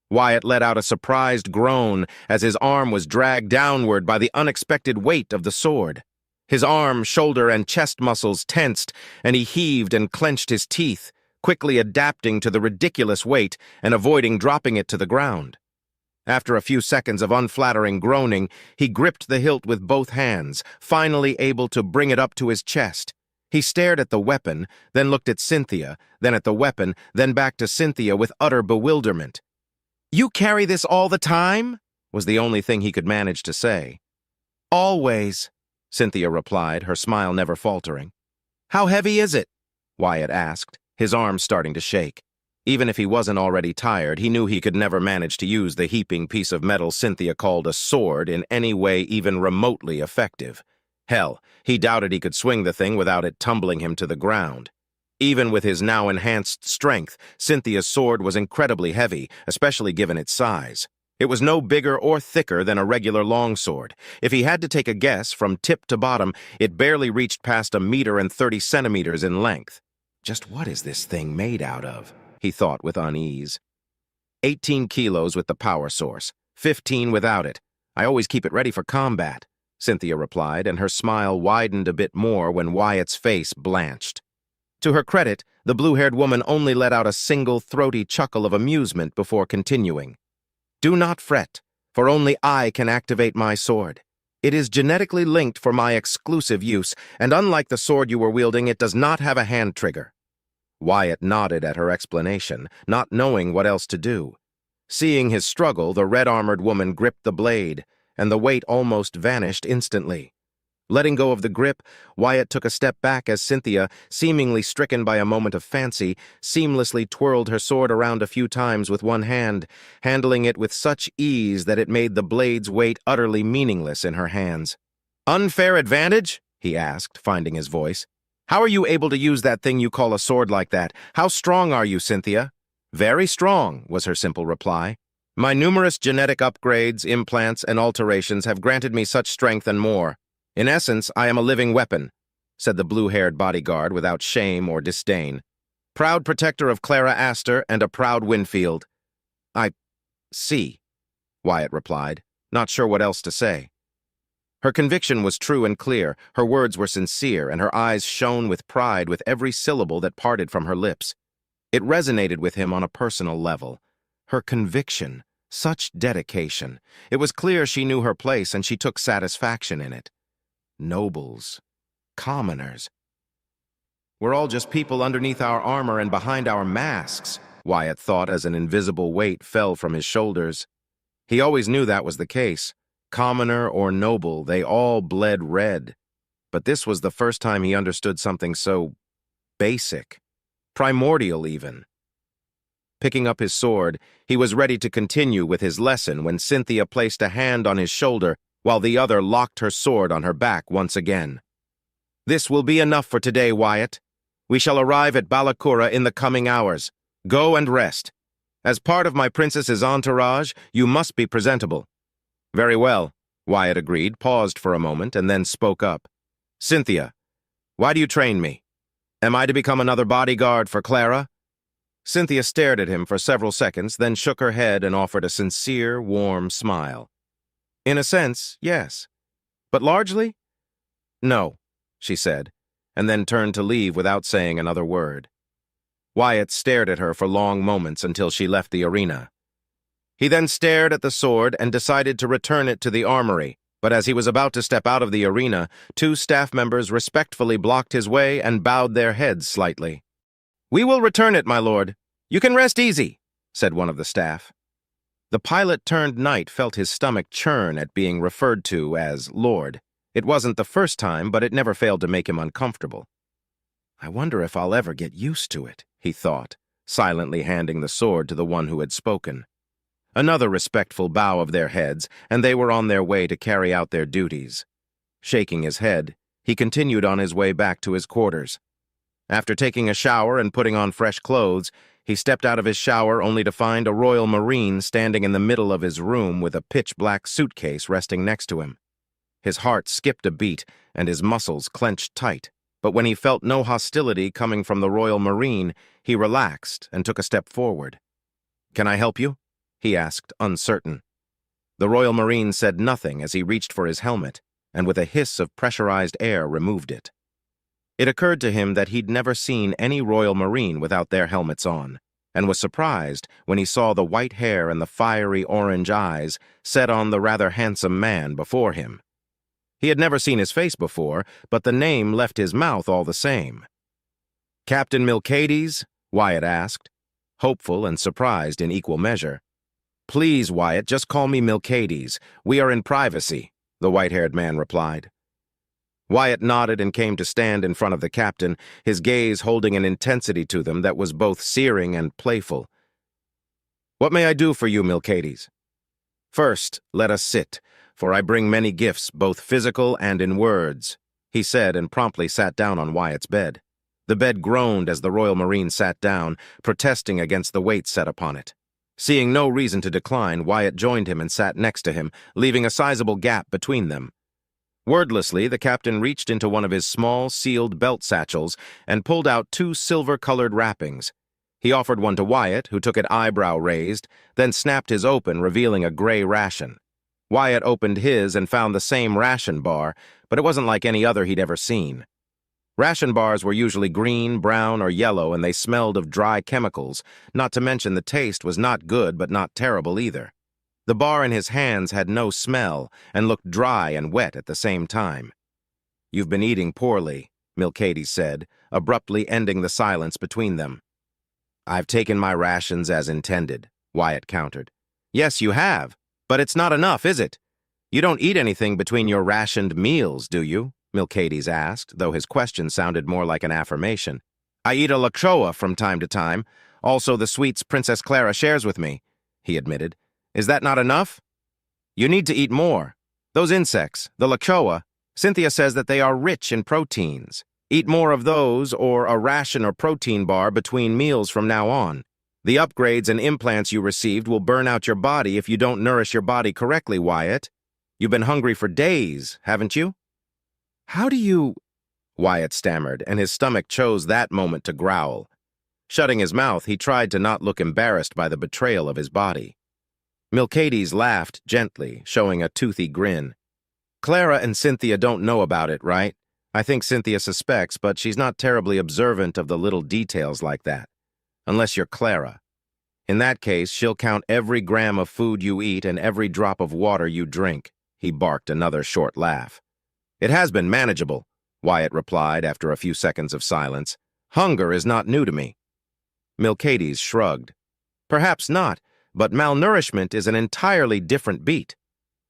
Wyatt let out a surprised groan as his arm was dragged downward by the unexpected weight of the sword. His arm, shoulder, and chest muscles tensed, and he heaved and clenched his teeth, quickly adapting to the ridiculous weight and avoiding dropping it to the ground. After a few seconds of unflattering groaning, he gripped the hilt with both hands, finally able to bring it up to his chest. He stared at the weapon, then looked at Cynthia, then at the weapon, then back to Cynthia with utter bewilderment. "You carry this all the time?" was the only thing he could manage to say. "Always," Cynthia replied, her smile never faltering. "How heavy is it?" Wyatt asked, his arms starting to shake. Even if he wasn't already tired, he knew he could never manage to use the heaping piece of metal Cynthia called a sword in any way even remotely effective. Hell, he doubted he could swing the thing without it tumbling him to the ground. Even with his now enhanced strength, Cynthia's sword was incredibly heavy, especially given its size. It was no bigger or thicker than a regular longsword. If he had to take a guess, from tip to bottom, it barely reached past 1.30 meters in length. Just what is this thing made out of? He thought with unease. 18 kilos with the power source, 15 without it. I always keep it ready for combat, Cynthia replied, and her smile widened a bit more when Wyatt's face blanched. To her credit, the blue-haired woman only let out a single throaty chuckle of amusement before continuing. "Do not fret, for only I can activate my sword. It is genetically linked for my exclusive use, and unlike the sword you were wielding, it does not have a hand trigger." Wyatt nodded at her explanation, not knowing what else to do. Seeing his struggle, the red-armored woman gripped the blade, and the weight almost vanished instantly. Letting go of the grip, Wyatt took a step back as Cynthia, seemingly stricken by a moment of fancy, seamlessly twirled her sword around a few times with one hand, handling it with such ease that it made the blade's weight utterly meaningless in her hands. "Unfair advantage?" he asked, finding his voice. "How are you able to use that thing you call a sword like that? How strong are you, Cynthia?" "Very strong," was her simple reply. "My numerous genetic upgrades, implants, and alterations have granted me such strength and more. In essence, I am a living weapon," said the blue-haired bodyguard without shame or disdain. "Proud protector of Clara Astor and a proud Winfield." "I see," Wyatt replied, not sure what else to say. Her conviction was true and clear, her words were sincere, and her eyes shone with pride with every syllable that parted from her lips. It resonated with him on a personal level. Her conviction, such dedication. It was clear she knew her place and she took satisfaction in it. Nobles, commoners. "We're all just people underneath our armor and behind our masks," Wyatt thought as an invisible weight fell from his shoulders. He always knew that was the case. Commoner or noble, they all bled red. But this was the first time he understood something so basic, primordial even. Picking up his sword, he was ready to continue with his lesson when Cynthia placed a hand on his shoulder while the other locked her sword on her back once again. "This will be enough for today, Wyatt. We shall arrive at Balakura in the coming hours. Go and rest. As part of my princess's entourage, you must be presentable." "Very well," Wyatt agreed, paused for a moment, and then spoke up. "Cynthia, why do you train me? Am I to become another bodyguard for Clara?" Cynthia stared at him for several seconds, then shook her head and offered a sincere, warm smile. "In a sense, yes. But largely? No," she said, and then turned to leave without saying another word. Wyatt stared at her for long moments until she left the arena. He then stared at the sword and decided to return it to the armory, but as he was about to step out of the arena, 2 staff members respectfully blocked his way and bowed their heads slightly. "We will return it, my lord. You can rest easy," said one of the staff. The pilot-turned-knight felt his stomach churn at being referred to as Lord. It wasn't the first time, but it never failed to make him uncomfortable. "I wonder if I'll ever get used to it," he thought, silently handing the sword to the one who had spoken. Another respectful bow of their heads, and they were on their way to carry out their duties. Shaking his head, he continued on his way back to his quarters. After taking a shower and putting on fresh clothes, he stepped out of his shower only to find a Royal Marine standing in the middle of his room with a pitch-black suitcase resting next to him. His heart skipped a beat and his muscles clenched tight, but when he felt no hostility coming from the Royal Marine, he relaxed and took a step forward. "Can I help you?" he asked, uncertain. The Royal Marine said nothing as he reached for his helmet, and with a hiss of pressurized air removed it. It occurred to him that he'd never seen any Royal Marine without their helmets on, and was surprised when he saw the white hair and the fiery orange eyes set on the rather handsome man before him. He had never seen his face before, but the name left his mouth all the same. "Captain Milcades?" Wyatt asked, hopeful and surprised in equal measure. "Please, Wyatt, just call me Milcades. We are in privacy," the white-haired man replied. Wyatt nodded and came to stand in front of the captain, his gaze holding an intensity to them that was both searing and playful. "What may I do for you, Milcades?" "First, let us sit, for I bring many gifts, both physical and in words," he said, and promptly sat down on Wyatt's bed. The bed groaned as the Royal Marine sat down, protesting against the weight set upon it. Seeing no reason to decline, Wyatt joined him and sat next to him, leaving a sizable gap between them. Wordlessly, the captain reached into one of his small, sealed belt satchels and pulled out 2 silver-colored wrappings. He offered one to Wyatt, who took it eyebrow raised, then snapped his open, revealing a gray ration. Wyatt opened his and found the same ration bar, but it wasn't like any other he'd ever seen. Ration bars were usually green, brown, or yellow, and they smelled of dry chemicals, not to mention the taste was not good but not terrible either. The bar in his hands had no smell and looked dry and wet at the same time. "You've been eating poorly," Milcades said, abruptly ending the silence between them. "I've taken my rations as intended," Wyatt countered. "Yes, you have, but it's not enough, is it? You don't eat anything between your rationed meals, do you?" Milcades asked, though his question sounded more like an affirmation. "I eat a lachoa from time to time, also the sweets Princess Clara shares with me," he admitted. "Is that not enough?" "You need to eat more. Those insects, the lachoa, Cynthia says that they are rich in proteins. Eat more of those or a ration or protein bar between meals from now on. The upgrades and implants you received will burn out your body if you don't nourish your body correctly, Wyatt. You've been hungry for days, haven't you?" "How do you—" Wyatt stammered, and his stomach chose that moment to growl. Shutting his mouth, he tried to not look embarrassed by the betrayal of his body. Milcades laughed gently, showing a toothy grin. "Clara and Cynthia don't know about it, right? I think Cynthia suspects, but she's not terribly observant of the little details like that. Unless you're Clara. In that case, she'll count every gram of food you eat and every drop of water you drink." He barked another short laugh. "It has been manageable," Wyatt replied after a few seconds of silence. "Hunger is not new to me." Milcades shrugged. "Perhaps not, but malnourishment is an entirely different beat.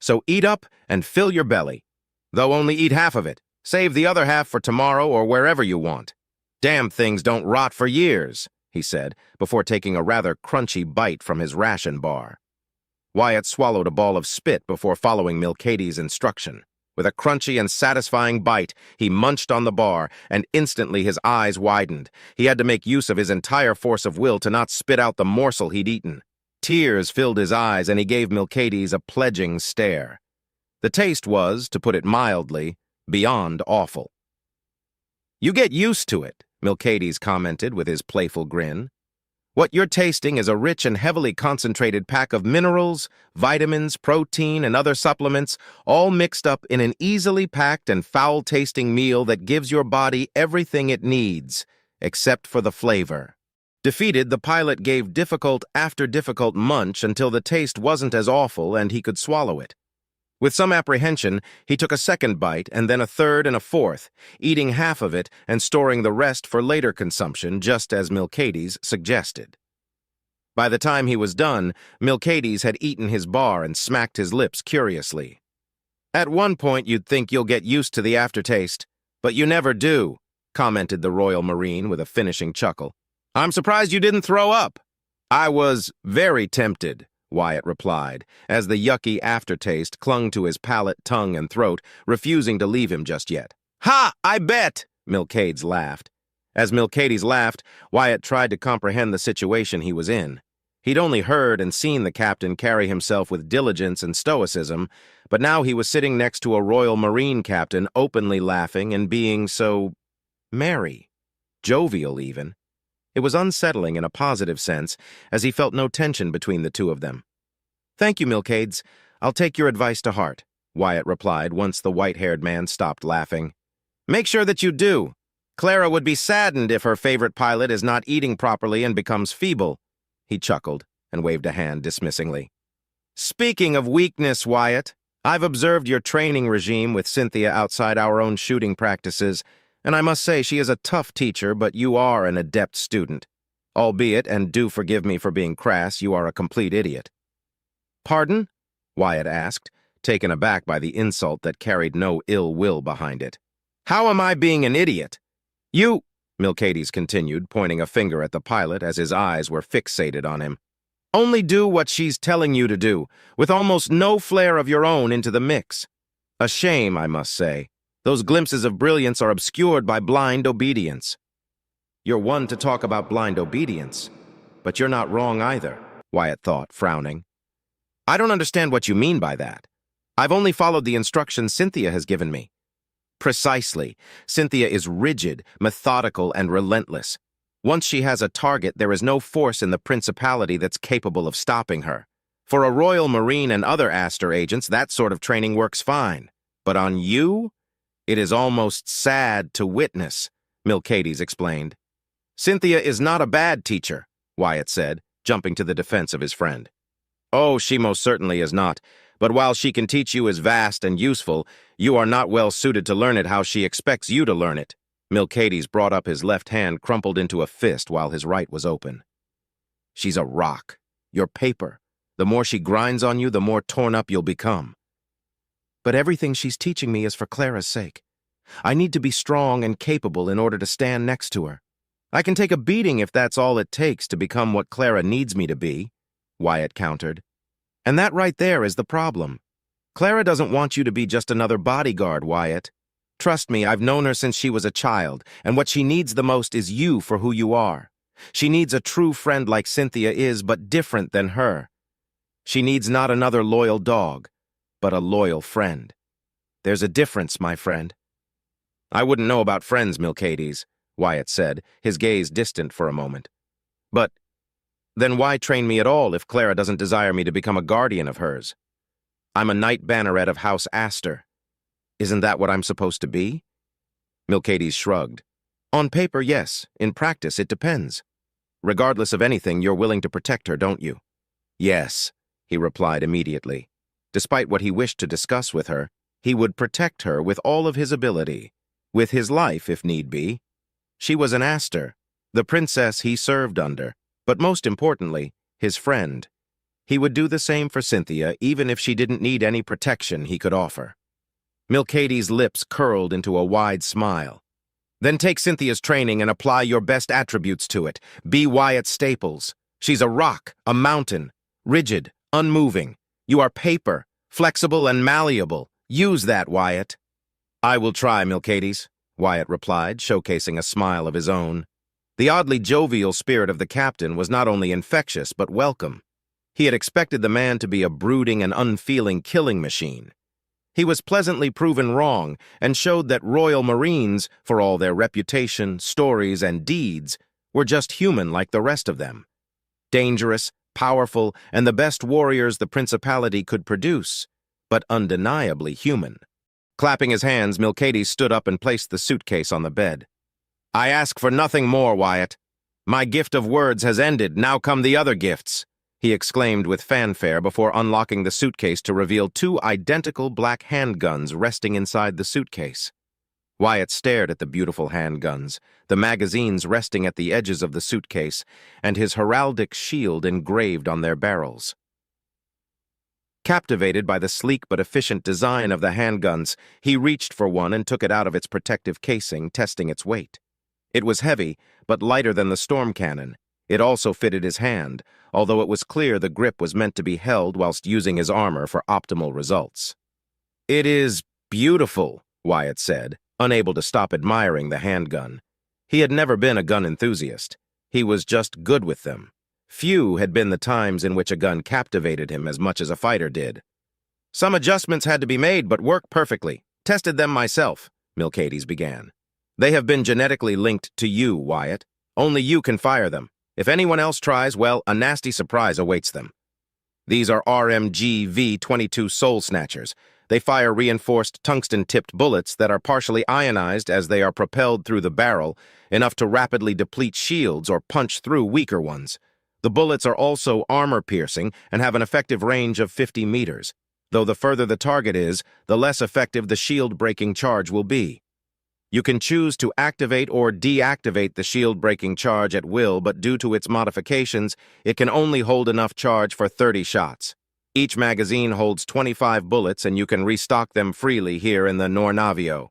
So eat up and fill your belly. Though only eat half of it. Save the other half for tomorrow or wherever you want. Damn things don't rot for years," he said, before taking a rather crunchy bite from his ration bar. Wyatt swallowed a ball of spit before following Milcades' instruction. With a crunchy and satisfying bite, he munched on the bar, and instantly his eyes widened. He had to make use of his entire force of will to not spit out the morsel he'd eaten. Tears filled his eyes, and he gave Milcades a pledging stare. The taste was, to put it mildly, beyond awful. "You get used to it," Milcades commented with his playful grin. "What you're tasting is a rich and heavily concentrated pack of minerals, vitamins, protein, and other supplements, all mixed up in an easily packed and foul-tasting meal that gives your body everything it needs, except for the flavor." Defeated, the pilot gave difficult after difficult munch until the taste wasn't as awful and he could swallow it. With some apprehension, he took a second bite and then a third and a fourth, eating half of it and storing the rest for later consumption, just as Milcades suggested. By the time he was done, Milcades had eaten his bar and smacked his lips curiously. "At one point you'd think you'll get used to the aftertaste, but you never do," commented the Royal Marine with a finishing chuckle. "I'm surprised you didn't throw up." "I was very tempted," Wyatt replied, as the yucky aftertaste clung to his palate, tongue, and throat, refusing to leave him just yet. "Ha! I bet!" Milcades laughed. As Milcades laughed, Wyatt tried to comprehend the situation he was in. He'd only heard and seen the captain carry himself with diligence and stoicism, but now he was sitting next to a Royal Marine captain openly laughing and being so merry, jovial even. It was unsettling in a positive sense, as he felt no tension between the two of them. "Thank you, Milcades. I'll take your advice to heart," Wyatt replied once the white-haired man stopped laughing. "Make sure that you do. Clara would be saddened if her favorite pilot is not eating properly and becomes feeble. He chuckled and waved a hand dismissingly. Speaking of weakness, Wyatt, I've observed your training regime with Cynthia outside our own shooting practices, and I must say she is a tough teacher, but you are an adept student. Albeit, and do forgive me for being crass, you are a complete idiot. Pardon? Wyatt asked, taken aback by the insult that carried no ill will behind it. How am I being an idiot? You, Milcades continued, pointing a finger at the pilot as his eyes were fixated on him. Only do what she's telling you to do, with almost no flair of your own into the mix. A shame, I must say. Those glimpses of brilliance are obscured by blind obedience. You're one to talk about blind obedience, but you're not wrong either, Wyatt thought, frowning. I don't understand what you mean by that. I've only followed the instructions Cynthia has given me. Precisely. Cynthia is rigid, methodical, and relentless. Once she has a target, there is no force in the principality that's capable of stopping her. For a Royal Marine and other Aster agents, that sort of training works fine. But on you, it is almost sad to witness, Milcades explained. Cynthia is not a bad teacher, Wyatt said, jumping to the defense of his friend. Oh, she most certainly is not. But while she can teach you is vast and useful, you are not well suited to learn it how she expects you to learn it. Milcades brought up his left hand crumpled into a fist while his right was open. She's a rock. You're paper. The more she grinds on you, the more torn up you'll become. But everything she's teaching me is for Clara's sake. I need to be strong and capable in order to stand next to her. I can take a beating if that's all it takes to become what Clara needs me to be, Wyatt countered. And that right there is the problem. Clara doesn't want you to be just another bodyguard, Wyatt. Trust me, I've known her since she was a child, and what she needs the most is you for who you are. She needs a true friend like Cynthia is, but different than her. She needs not another loyal dog, but a loyal friend. There's a difference, my friend. I wouldn't know about friends, Milcades, Wyatt said, his gaze distant for a moment. But then why train me at all if Clara doesn't desire me to become a guardian of hers? I'm a knight banneret of House Aster. Isn't that what I'm supposed to be? Milcades shrugged. On paper, yes. In practice, it depends. Regardless of anything, you're willing to protect her, don't you? Yes, he replied immediately. Despite what he wished to discuss with her, he would protect her with all of his ability, with his life if need be. She was an Aster, the princess he served under, but most importantly, his friend. He would do the same for Cynthia, even if she didn't need any protection he could offer. Milcades' lips curled into a wide smile. Then take Cynthia's training and apply your best attributes to it. Be Wyatt Staples. She's a rock, a mountain, rigid, unmoving. You are paper, flexible and malleable. Use that, Wyatt. I will try, Milcades, Wyatt replied, showcasing a smile of his own. The oddly jovial spirit of the captain was not only infectious but welcome. He had expected the man to be a brooding and unfeeling killing machine. He was pleasantly proven wrong and showed that Royal Marines, for all their reputation, stories, and deeds, were just human like the rest of them. Dangerous, powerful, and the best warriors the Principality could produce, but undeniably human. Clapping his hands, Milcades stood up and placed the suitcase on the bed. I ask for nothing more, Wyatt. My gift of words has ended, now come the other gifts, he exclaimed with fanfare before unlocking the suitcase to reveal 2 identical black handguns resting inside the suitcase. Wyatt stared at the beautiful handguns, the magazines resting at the edges of the suitcase, and his heraldic shield engraved on their barrels. Captivated by the sleek but efficient design of the handguns, he reached for one and took it out of its protective casing, testing its weight. It was heavy, but lighter than the storm cannon. It also fitted his hand, although it was clear the grip was meant to be held whilst using his armor for optimal results. It is beautiful, Wyatt said, unable to stop admiring the handgun. He had never been a gun enthusiast. He was just good with them. Few had been the times in which a gun captivated him as much as a fighter did. Some adjustments had to be made, but worked perfectly. Tested them myself, Milcades began. They have been genetically linked to you, Wyatt. Only you can fire them. If anyone else tries, well, a nasty surprise awaits them. These are RMG V-22 Soul Snatchers. They fire reinforced tungsten-tipped bullets that are partially ionized as they are propelled through the barrel, enough to rapidly deplete shields or punch through weaker ones. The bullets are also armor-piercing and have an effective range of 50 meters, though the further the target is, the less effective the shield-breaking charge will be. You can choose to activate or deactivate the shield-breaking charge at will, but due to its modifications, it can only hold enough charge for 30 shots. Each magazine holds 25 bullets, and you can restock them freely here in the Nornavio.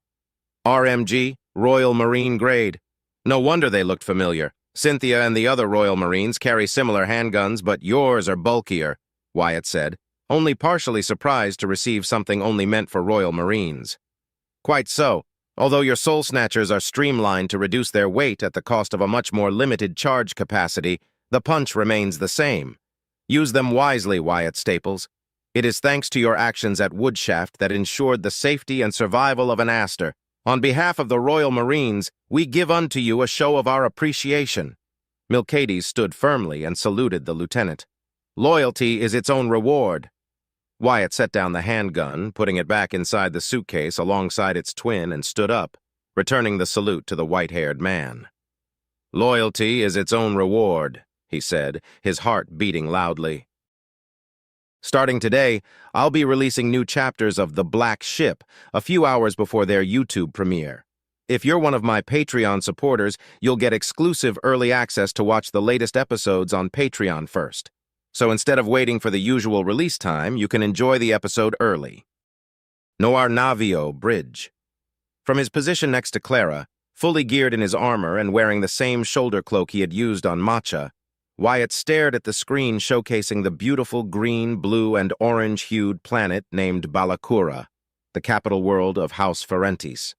RMG, Royal Marine grade. No wonder they looked familiar. Cynthia and the other Royal Marines carry similar handguns, but yours are bulkier, Wyatt said, only partially surprised to receive something only meant for Royal Marines. Quite so. Although your Soul Snatchers are streamlined to reduce their weight at the cost of a much more limited charge capacity, the punch remains the same. Use them wisely, Wyatt Staples. It is thanks to your actions at Woodshaft that ensured the safety and survival of an Aster. On behalf of the Royal Marines, we give unto you a show of our appreciation. Milcades stood firmly and saluted the lieutenant. Loyalty is its own reward. Wyatt set down the handgun, putting it back inside the suitcase alongside its twin, and stood up, returning the salute to the white-haired man. Loyalty is its own reward, he said, his heart beating loudly. Starting today, I'll be releasing new chapters of The Black Ship a few hours before their YouTube premiere. If you're one of my Patreon supporters, you'll get exclusive early access to watch the latest episodes on Patreon first. So instead of waiting for the usual release time, you can enjoy the episode early. Nornavio Bridge. From his position next to Clara, fully geared in his armor and wearing the same shoulder cloak he had used on Matcha, Wyatt stared at the screen showcasing the beautiful green, blue, and orange-hued planet named Balakura, the capital world of House Ferentis.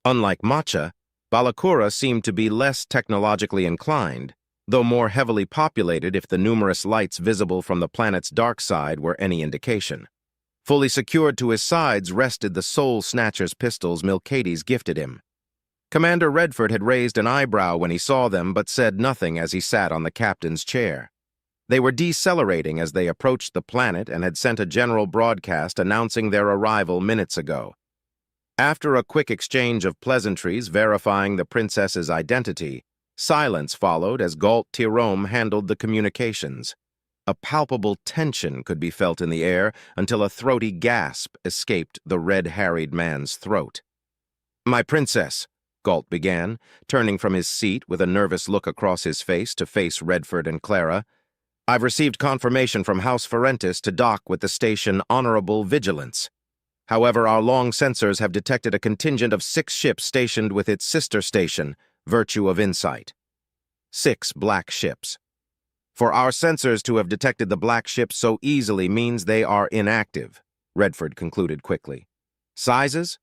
Unlike Matcha, Balakura seemed to be less technologically inclined, though more heavily populated if the numerous lights visible from the planet's dark side were any indication. Fully secured to his sides rested the Soul Snatcher's pistols Milcades gifted him. Commander Redford had raised an eyebrow when he saw them, but said nothing as he sat on the captain's chair. They were decelerating as they approached the planet and had sent a general broadcast announcing their arrival minutes ago. After a quick exchange of pleasantries verifying the princess's identity, silence followed as Galt Tirome handled the communications. A palpable tension could be felt in the air until a throaty gasp escaped the red-harried man's throat. "My princess," Galt began, turning from his seat with a nervous look across his face to face Redford and Clara. "I've received confirmation from House Ferentis to dock with the station Honorable Vigilance. However, our long sensors have detected a contingent of 6 ships stationed with its sister station, Virtue of Insight. 6 black ships. For our sensors to have detected the black ships so easily means they are inactive," Redford concluded quickly. "Sizes?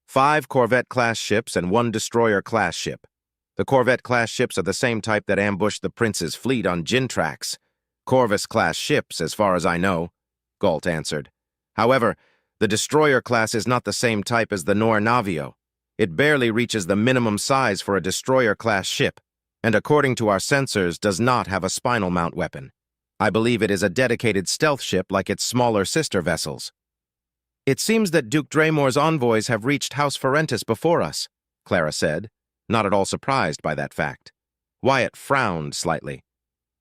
5 Corvette-class ships and 1 destroyer-class ship. The Corvette-class ships are the same type that ambushed the Prince's fleet on Gintrax. Corvus-class ships, as far as I know," Galt answered. "However, the destroyer-class is not the same type as the Nornavio. It barely reaches the minimum size for a destroyer-class ship, and according to our sensors, does not have a spinal mount weapon. I believe it is a dedicated stealth ship like its smaller sister vessels." "It seems that Duke Draymore's envoys have reached House Ferentis before us," Clara said, not at all surprised by that fact. Wyatt frowned slightly.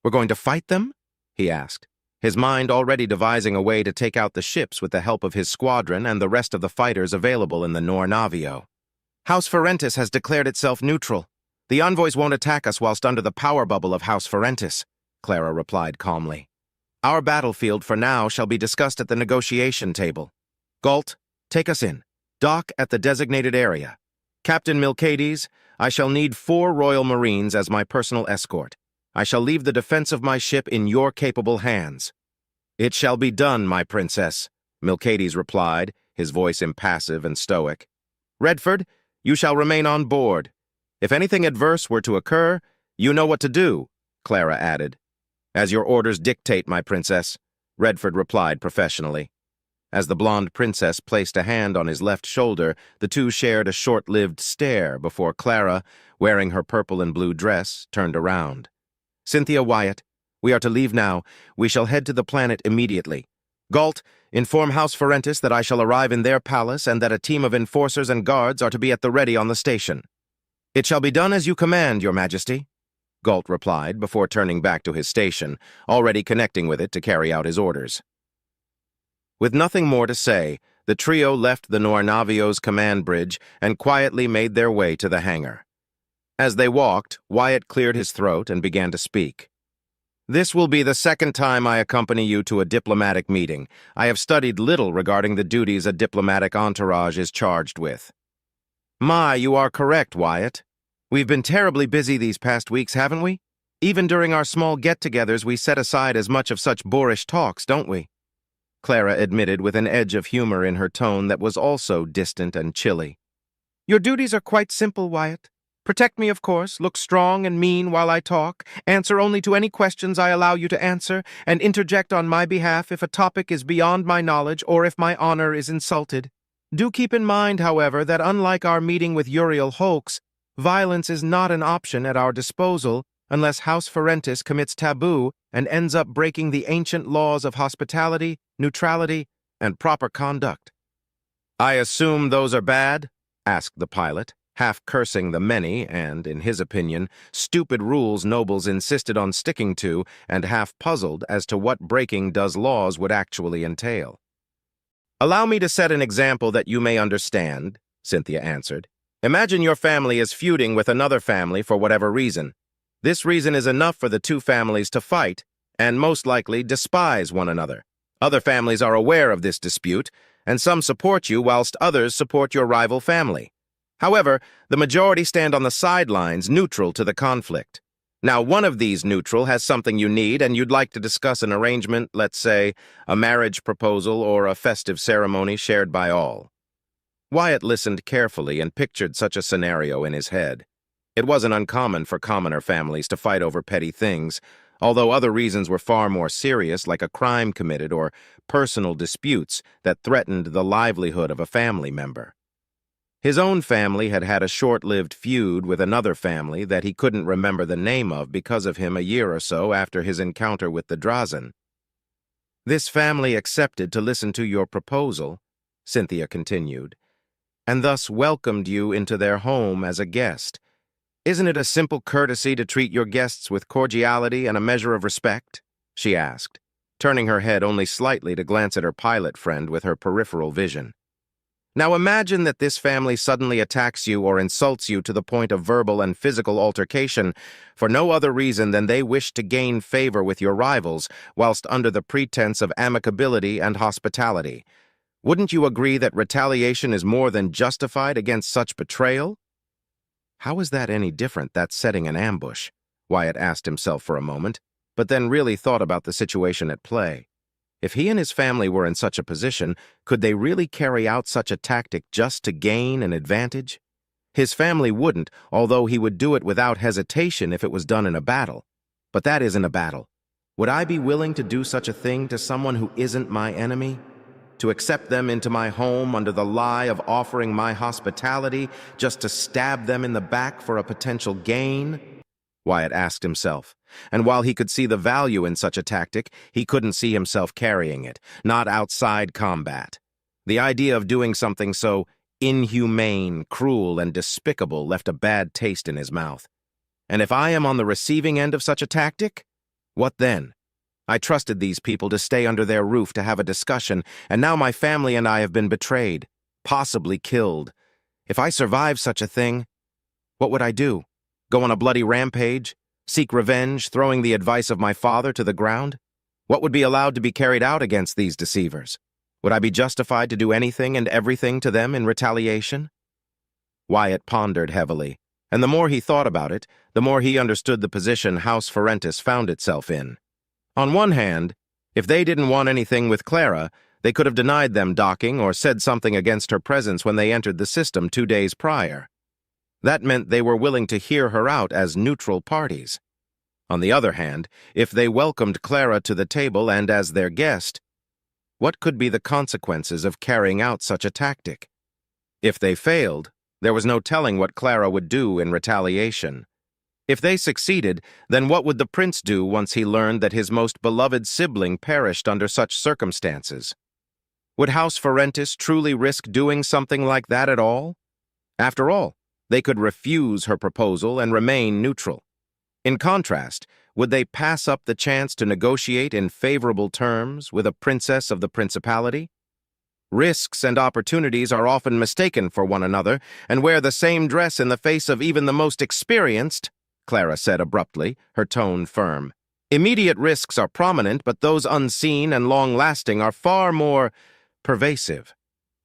"We're going to fight them?" he asked, his mind already devising a way to take out the ships with the help of his squadron and the rest of the fighters available in the Nornavio. "House Ferentis has declared itself neutral. The envoys won't attack us whilst under the power bubble of House Ferentis," Clara replied calmly. "Our battlefield for now shall be discussed at the negotiation table. Galt, take us in. Dock at the designated area. Captain Milcades, I shall need 4 Royal Marines as my personal escort. I shall leave the defense of my ship in your capable hands." "It shall be done, my princess," Milcades replied, his voice impassive and stoic. "Redford, you shall remain on board. If anything adverse were to occur, you know what to do," Clara added. "As your orders dictate, my princess," Redford replied professionally. As the blonde princess placed a hand on his left shoulder, the two shared a short-lived stare before Clara, wearing her purple and blue dress, turned around. "Cynthia, Wyatt, we are to leave now. We shall head to the planet immediately. Galt, inform House Ferentis that I shall arrive in their palace and that a team of enforcers and guards are to be at the ready on the station. It shall be done as you command, Your Majesty, Galt replied before turning back to his station, already connecting with it to carry out his orders. With nothing more to say, the trio left the Nornavio's command bridge and quietly made their way to the hangar. As they walked, Wyatt cleared his throat and began to speak. This will be the second time I accompany you to a diplomatic meeting. I have studied little regarding the duties a diplomatic entourage is charged with. You are correct, Wyatt. We've been terribly busy these past weeks, haven't we? Even during our small get-togethers, we set aside as much of such boorish talks, don't we? Clara admitted with an edge of humor in her tone that was also distant and chilly. Your duties are quite simple, Wyatt. Protect me, of course, look strong and mean while I talk, answer only to any questions I allow you to answer, and interject on my behalf if a topic is beyond my knowledge or if my honor is insulted. Do keep in mind, however, that unlike our meeting with Uriel Holks, violence is not an option at our disposal unless House Ferentis commits taboo and ends up breaking the ancient laws of hospitality, neutrality, and proper conduct. I assume those are bad? Asked the pilot, half cursing the many and, in his opinion, stupid rules nobles insisted on sticking to, and half puzzled as to what breaking those laws would actually entail. Allow me to set an example that you may understand, Cynthia answered. Imagine your family is feuding with another family for whatever reason. This reason is enough for the two families to fight, and most likely despise one another. Other families are aware of this dispute, and some support you whilst others support your rival family. However, the majority stand on the sidelines, neutral to the conflict. Now, one of these neutral has something you need, and you'd like to discuss an arrangement, let's say, a marriage proposal or a festive ceremony shared by all. Wyatt listened carefully and pictured such a scenario in his head. It wasn't uncommon for commoner families to fight over petty things, although other reasons were far more serious, like a crime committed or personal disputes that threatened the livelihood of a family member. His own family had had a short-lived feud with another family that he couldn't remember the name of because of him a year or so after his encounter with the Drazen. This family accepted to listen to your proposal, Cynthia continued, and thus welcomed you into their home as a guest. Isn't it a simple courtesy to treat your guests with cordiality and a measure of respect? She asked, turning her head only slightly to glance at her pilot friend with her peripheral vision. Now imagine that this family suddenly attacks you or insults you to the point of verbal and physical altercation for no other reason than they wish to gain favor with your rivals whilst under the pretense of amicability and hospitality. Wouldn't you agree that retaliation is more than justified against such betrayal? How is that any different, that setting an ambush? Wyatt asked himself for a moment, but then really thought about the situation at play. If he and his family were in such a position, could they really carry out such a tactic just to gain an advantage? His family wouldn't, although he would do it without hesitation if it was done in a battle. But that isn't a battle. Would I be willing to do such a thing to someone who isn't my enemy? To accept them into my home under the lie of offering my hospitality just to stab them in the back for a potential gain? Wyatt asked himself, and while he could see the value in such a tactic, he couldn't see himself carrying it, not outside combat. The idea of doing something so inhumane, cruel, and despicable left a bad taste in his mouth. And if I am on the receiving end of such a tactic, what then? I trusted these people to stay under their roof to have a discussion, and now my family and I have been betrayed, possibly killed. If I survive such a thing, what would I do? Go on a bloody rampage? Seek revenge, throwing the advice of my father to the ground? What would be allowed to be carried out against these deceivers? Would I be justified to do anything and everything to them in retaliation? Wyatt pondered heavily, and the more he thought about it, the more he understood the position House Ferentis found itself in. On one hand, if they didn't want anything with Clara, they could have denied them docking or said something against her presence when they entered the system 2 days prior. That meant they were willing to hear her out as neutral parties. On the other hand, if they welcomed Clara to the table and as their guest, what could be the consequences of carrying out such a tactic? If they failed, there was no telling what Clara would do in retaliation. If they succeeded, then what would the prince do once he learned that his most beloved sibling perished under such circumstances? Would House Ferentis truly risk doing something like that at all? After all, they could refuse her proposal and remain neutral. In contrast, would they pass up the chance to negotiate in favorable terms with a princess of the principality? Risks and opportunities are often mistaken for one another and wear the same dress in the face of even the most experienced, Clara said abruptly, her tone firm. Immediate risks are prominent, but those unseen and long-lasting are far more pervasive.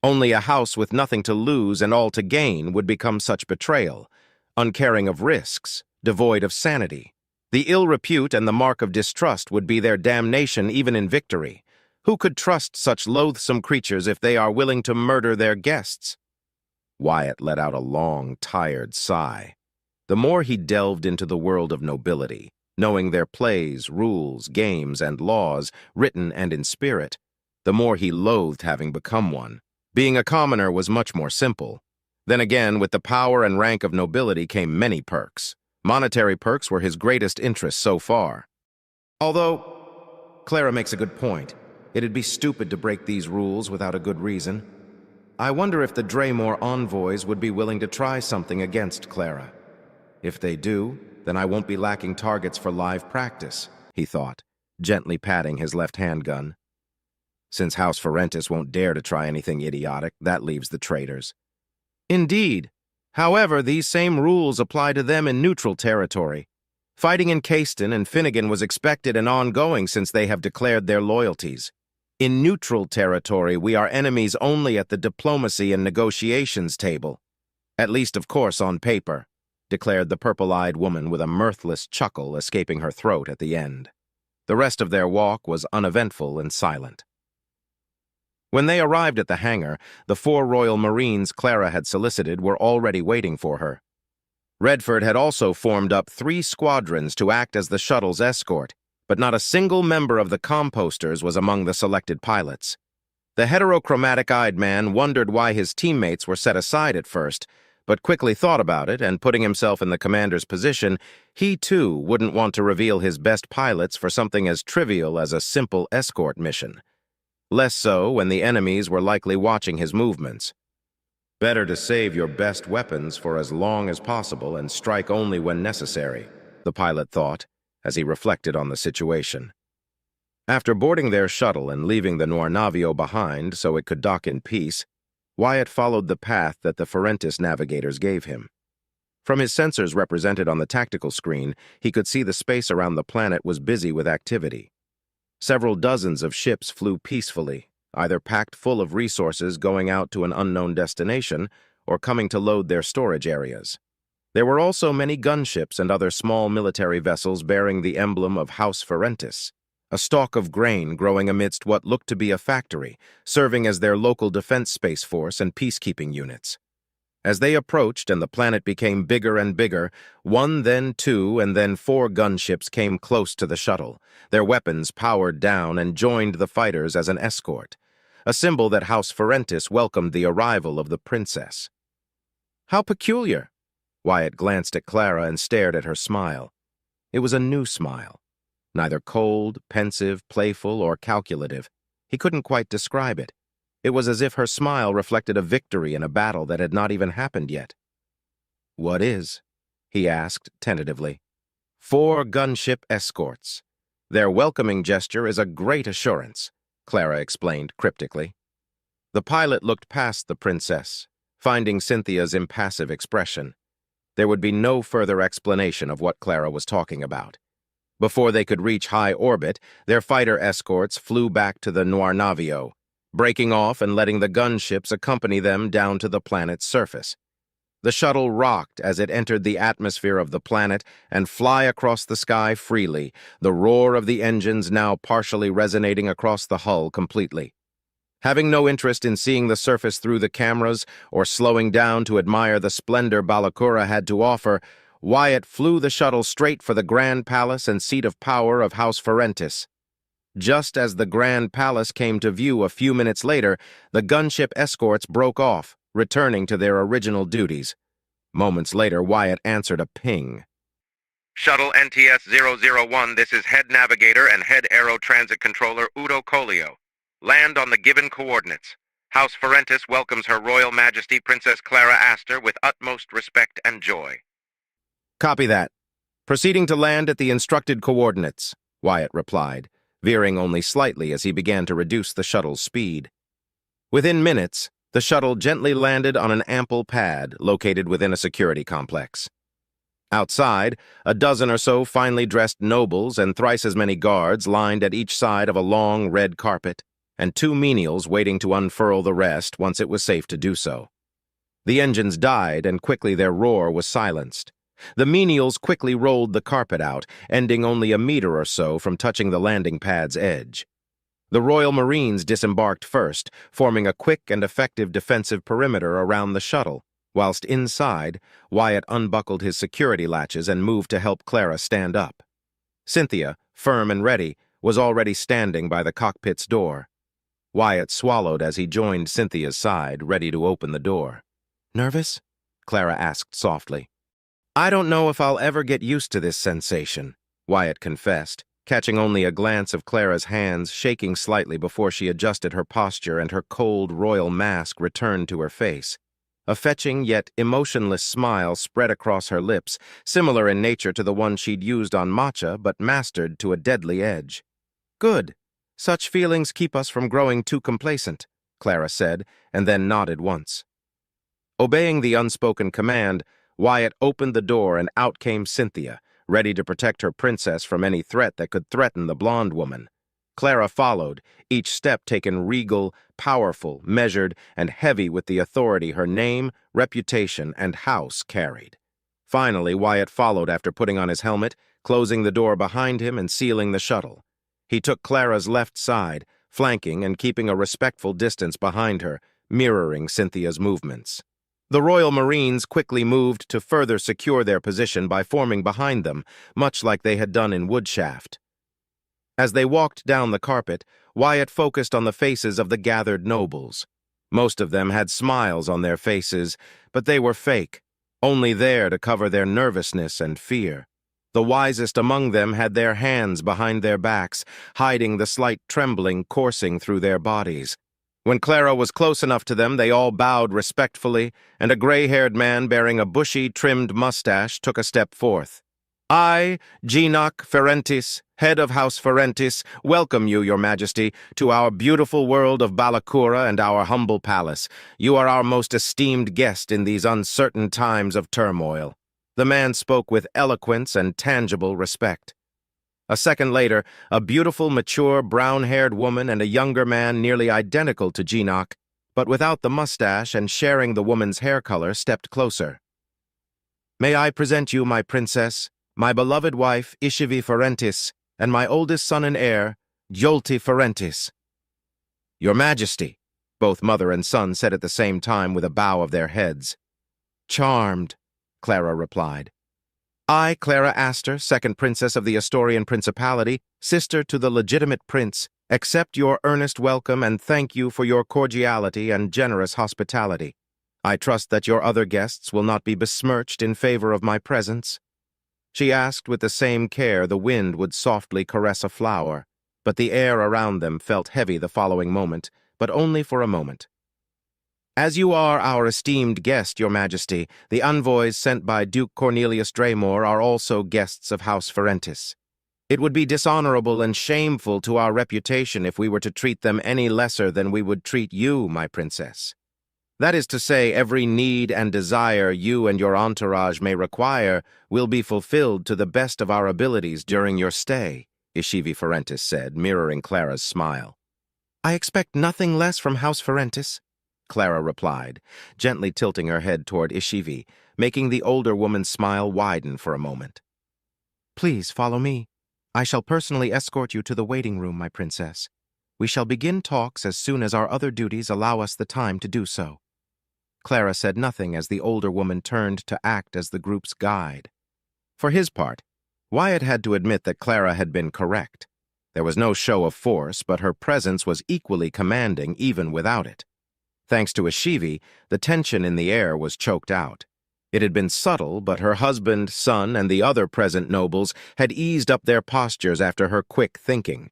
Only a house with nothing to lose and all to gain would become such betrayal, uncaring of risks, devoid of sanity. The ill repute and the mark of distrust would be their damnation even in victory. Who could trust such loathsome creatures if they are willing to murder their guests? Wyatt let out a long, tired sigh. The more he delved into the world of nobility, knowing their plays, rules, games, and laws, written and in spirit, the more he loathed having become one. Being a commoner was much more simple. Then again, with the power and rank of nobility came many perks. Monetary perks were his greatest interest so far. Although, Clara makes a good point. It'd be stupid to break these rules without a good reason. I wonder if the Draymore envoys would be willing to try something against Clara. If they do, then I won't be lacking targets for live practice, he thought, gently patting his left handgun. Since House Ferentis won't dare to try anything idiotic, that leaves the traitors. Indeed. However, these same rules apply to them in neutral territory. Fighting in Caiston and Finnegan was expected and ongoing since they have declared their loyalties. In neutral territory, we are enemies only at the diplomacy and negotiations table. At least, of course, on paper, declared the purple-eyed woman with a mirthless chuckle escaping her throat at the end. The rest of their walk was uneventful and silent. When they arrived at the hangar, the 4 Royal Marines Clara had solicited were already waiting for her. Redford had also formed up 3 squadrons to act as the shuttle's escort, but not a single member of the composters was among the selected pilots. The heterochromatic-eyed man wondered why his teammates were set aside at first, but quickly thought about it, and putting himself in the commander's position, he too wouldn't want to reveal his best pilots for something as trivial as a simple escort mission. Less so when the enemies were likely watching his movements. Better to save your best weapons for as long as possible and strike only when necessary, the pilot thought, as he reflected on the situation. After boarding their shuttle and leaving the Noirnavio behind so it could dock in peace, Wyatt followed the path that the Ferentis navigators gave him. From his sensors represented on the tactical screen, he could see the space around the planet was busy with activity. Several dozens of ships flew peacefully, either packed full of resources going out to an unknown destination or coming to load their storage areas. There were also many gunships and other small military vessels bearing the emblem of House Ferentis, a stalk of grain growing amidst what looked to be a factory, serving as their local defense space force and peacekeeping units. As they approached and the planet became bigger and bigger, 1, then 2, and then 4 gunships came close to the shuttle, their weapons powered down and joined the fighters as an escort, a symbol that House Ferentis welcomed the arrival of the princess. How peculiar! Wyatt glanced at Clara and stared at her smile. It was a new smile. Neither cold, pensive, playful, or calculative. He couldn't quite describe it. It was as if her smile reflected a victory in a battle that had not even happened yet. "What is?" he asked tentatively. 4 gunship escorts. Their welcoming gesture is a great assurance, Clara explained cryptically. The pilot looked past the princess, finding Cynthia's impassive expression. There would be no further explanation of what Clara was talking about. Before they could reach high orbit, their fighter escorts flew back to the Noirnavio, breaking off and letting the gunships accompany them down to the planet's surface. The shuttle rocked as it entered the atmosphere of the planet and fly across the sky freely, the roar of the engines now partially resonating across the hull completely. Having no interest in seeing the surface through the cameras or slowing down to admire the splendor Balakura had to offer, Wyatt flew the shuttle straight for the Grand Palace and seat of power of House Ferentis. Just as the Grand Palace came to view a few minutes later, the gunship escorts broke off, returning to their original duties. Moments later, Wyatt answered a ping. Shuttle NTS-001, this is Head Navigator and Head Aero Transit Controller Udo Colio. Land on the given coordinates. House Ferentis welcomes Her Royal Majesty Princess Clara Astor with utmost respect and joy. Copy that. Proceeding to land at the instructed coordinates, Wyatt replied, veering only slightly as he began to reduce the shuttle's speed. Within minutes, the shuttle gently landed on an ample pad located within a security complex. Outside, a dozen or so finely dressed nobles and thrice as many guards lined at each side of a long red carpet, and 2 menials waiting to unfurl the rest once it was safe to do so. The engines died, and quickly their roar was silenced. The menials quickly rolled the carpet out, ending only a meter or so from touching the landing pad's edge. The Royal Marines disembarked first, forming a quick and effective defensive perimeter around the shuttle, whilst inside, Wyatt unbuckled his security latches and moved to help Clara stand up. Cynthia, firm and ready, was already standing by the cockpit's door. Wyatt swallowed as he joined Cynthia's side, ready to open the door. "Nervous?" Clara asked softly. "I don't know if I'll ever get used to this sensation," Wyatt confessed, catching only a glance of Clara's hands shaking slightly before she adjusted her posture and her cold royal mask returned to her face. A fetching yet emotionless smile spread across her lips, similar in nature to the one she'd used on Matcha, but mastered to a deadly edge. "Good. Such feelings keep us from growing too complacent," Clara said, and then nodded once. Obeying the unspoken command, Wyatt opened the door and out came Cynthia, ready to protect her princess from any threat that could threaten the blonde woman. Clara followed, each step taken regal, powerful, measured, and heavy with the authority her name, reputation, and house carried. Finally, Wyatt followed after putting on his helmet, closing the door behind him and sealing the shuttle. He took Clara's left side, flanking and keeping a respectful distance behind her, mirroring Cynthia's movements. The Royal Marines quickly moved to further secure their position by forming behind them, much like they had done in Woodshaft. As they walked down the carpet, Wyatt focused on the faces of the gathered nobles. Most of them had smiles on their faces, but they were fake, only there to cover their nervousness and fear. The wisest among them had their hands behind their backs, hiding the slight trembling coursing through their bodies. When Clara was close enough to them, they all bowed respectfully, and a gray-haired man bearing a bushy, trimmed mustache took a step forth. "I, Geenock Ferentis, head of House Ferentis, welcome you, Your Majesty, to our beautiful world of Balakura and our humble palace. You are our most esteemed guest in these uncertain times of turmoil." The man spoke with eloquence and tangible respect. A second later, a beautiful, mature, brown-haired woman and a younger man nearly identical to Geenock, but without the mustache and sharing the woman's hair color, stepped closer. "May I present you my princess, my beloved wife, HFY Ferentis, and my oldest son and heir, Jolty Ferentis." "Your Majesty," both mother and son said at the same time with a bow of their heads. "Charmed," Clara replied. "I, Clara Astor, second princess of the Astorian Principality, sister to the legitimate prince, accept your earnest welcome and thank you for your cordiality and generous hospitality. I trust that your other guests will not be besmirched in favor of my presence." She asked with the same care the wind would softly caress a flower, but the air around them felt heavy the following moment, but only for a moment. "As you are our esteemed guest, Your Majesty, the envoys sent by Duke Cornelius Draymore are also guests of House Ferentis. It would be dishonorable and shameful to our reputation if we were to treat them any lesser than we would treat you, my princess. That is to say, every need and desire you and your entourage may require will be fulfilled to the best of our abilities during your stay," HFY Ferentis said, mirroring Clara's smile. "I expect nothing less from House Ferentis," Clara replied, gently tilting her head toward HFY, making the older woman's smile widen for a moment. "Please follow me. I shall personally escort you to the waiting room, my princess. We shall begin talks as soon as our other duties allow us the time to do so." Clara said nothing as the older woman turned to act as the group's guide. For his part, Wyatt had to admit that Clara had been correct. There was no show of force, but her presence was equally commanding even without it. Thanks to HFY, the tension in the air was choked out. It had been subtle, but her husband, son, and the other present nobles had eased up their postures after her quick thinking.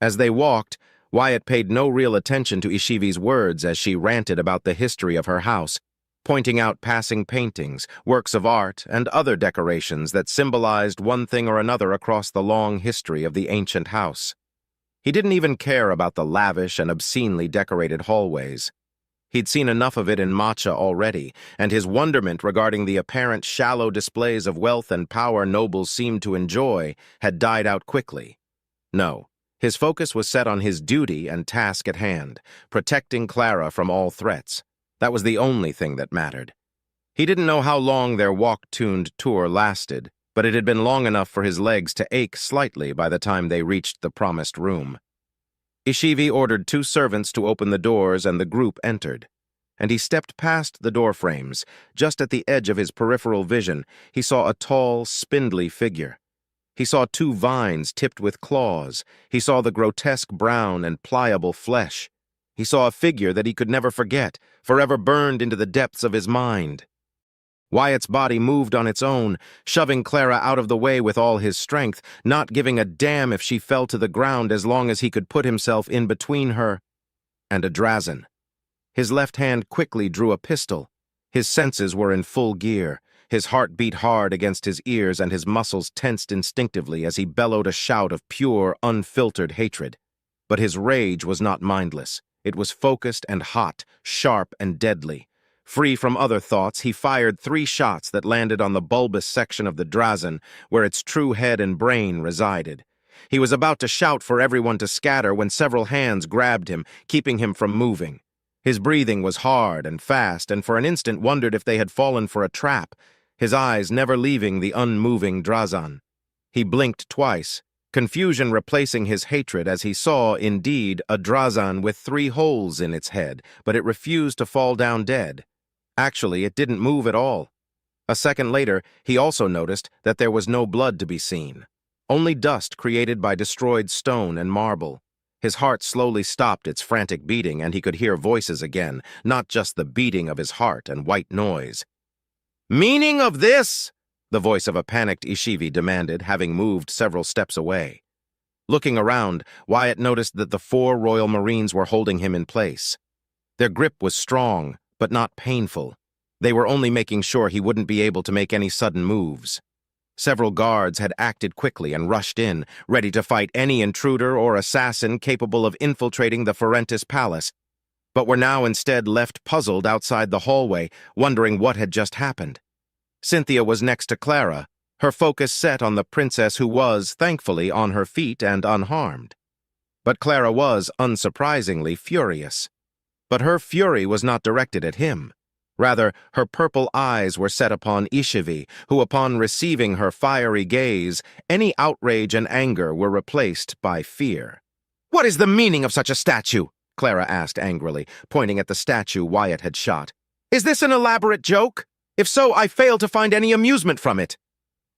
As they walked, Wyatt paid no real attention to Ishivi's words as she ranted about the history of her house, pointing out passing paintings, works of art, and other decorations that symbolized one thing or another across the long history of the ancient house. He didn't even care about the lavish and obscenely decorated hallways. He'd seen enough of it in Matcha already, and his wonderment regarding the apparent shallow displays of wealth and power nobles seemed to enjoy had died out quickly. No, his focus was set on his duty and task at hand, protecting Clara from all threats. That was the only thing that mattered. He didn't know how long their walk-tuned tour lasted, but it had been long enough for his legs to ache slightly by the time they reached the promised room. Ishivi ordered 2 servants to open the doors, and the group entered. And he stepped past the door frames. Just at the edge of his peripheral vision, he saw a tall, spindly figure. He saw 2 vines tipped with claws. He saw the grotesque brown and pliable flesh. He saw a figure that he could never forget, forever burned into the depths of his mind. Wyatt's body moved on its own, shoving Clara out of the way with all his strength, not giving a damn if she fell to the ground as long as he could put himself in between her and a Drazen. His left hand quickly drew a pistol. His senses were in full gear. His heart beat hard against his ears and his muscles tensed instinctively as he bellowed a shout of pure, unfiltered hatred. But his rage was not mindless. It was focused and hot, sharp and deadly. Free from other thoughts, he fired 3 shots that landed on the bulbous section of the Drazen, where its true head and brain resided. He was about to shout for everyone to scatter when several hands grabbed him, keeping him from moving. His breathing was hard and fast, and for an instant wondered if they had fallen for a trap, his eyes never leaving the unmoving Drazen. He blinked twice, confusion replacing his hatred as he saw, indeed, a Drazen with 3 holes in its head, but it refused to fall down dead. Actually, it didn't move at all. A second later, he also noticed that there was no blood to be seen. Only dust created by destroyed stone and marble. His heart slowly stopped its frantic beating, and he could hear voices again, not just the beating of his heart and white noise. "Meaning of this?" the voice of a panicked Ishivi demanded, having moved several steps away. Looking around, Wyatt noticed that the 4 Royal Marines were holding him in place. Their grip was strong, but not painful. They were only making sure he wouldn't be able to make any sudden moves. Several guards had acted quickly and rushed in, ready to fight any intruder or assassin capable of infiltrating the Ferentis Palace, but were now instead left puzzled outside the hallway, wondering what had just happened. Cynthia was next to Clara, her focus set on the princess who was, thankfully, on her feet and unharmed. But Clara was, unsurprisingly, furious. But her fury was not directed at him. Rather, her purple eyes were set upon Ishivi, who, upon receiving her fiery gaze, any outrage and anger were replaced by fear. "What is the meaning of such a statue?" Clara asked angrily, pointing at the statue Wyatt had shot. "Is this an elaborate joke? If so, I fail to find any amusement from it."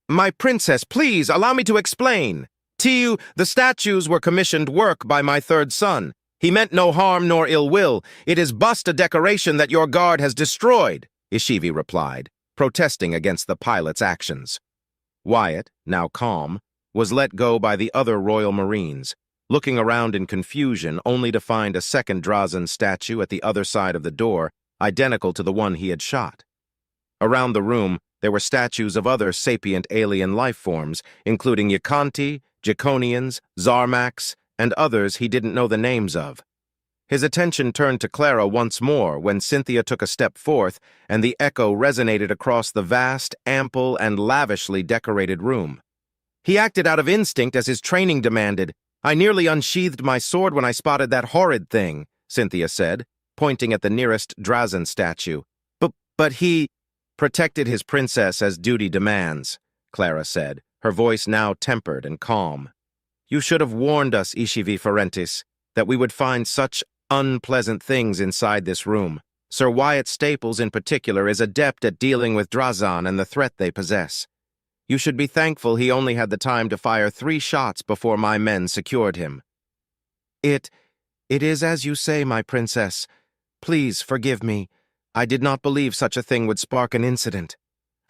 "My princess, please, allow me to explain. To the statues were commissioned work by my 3rd son. He meant no harm nor ill will. It is but a decoration that your guard has destroyed," Ishivi replied, protesting against the pilot's actions. Wyatt, now calm, was let go by the other Royal Marines, looking around in confusion only to find a second Drazen statue at the other side of the door, identical to the one he had shot. Around the room, there were statues of other sapient alien life forms, including Yakanti, Draconians, Zarmax, and others he didn't know the names of. His attention turned to Clara once more when Cynthia took a step forth and the echo resonated across the vast, ample, and lavishly decorated room. He acted out of instinct as his training demanded. "I nearly unsheathed my sword when I spotted that horrid thing," Cynthia said, pointing at the nearest Drazen statue. But he protected his princess as duty demands," Clara said, her voice now tempered and calm. "You should have warned us, Ishivi Ferentis, that we would find such unpleasant things inside this room. Sir Wyatt Staples, in particular, is adept at dealing with Drazen and the threat they possess. You should be thankful he only had the time to fire 3 shots before my men secured him." It is as you say, my princess. Please forgive me. I did not believe such a thing would spark an incident.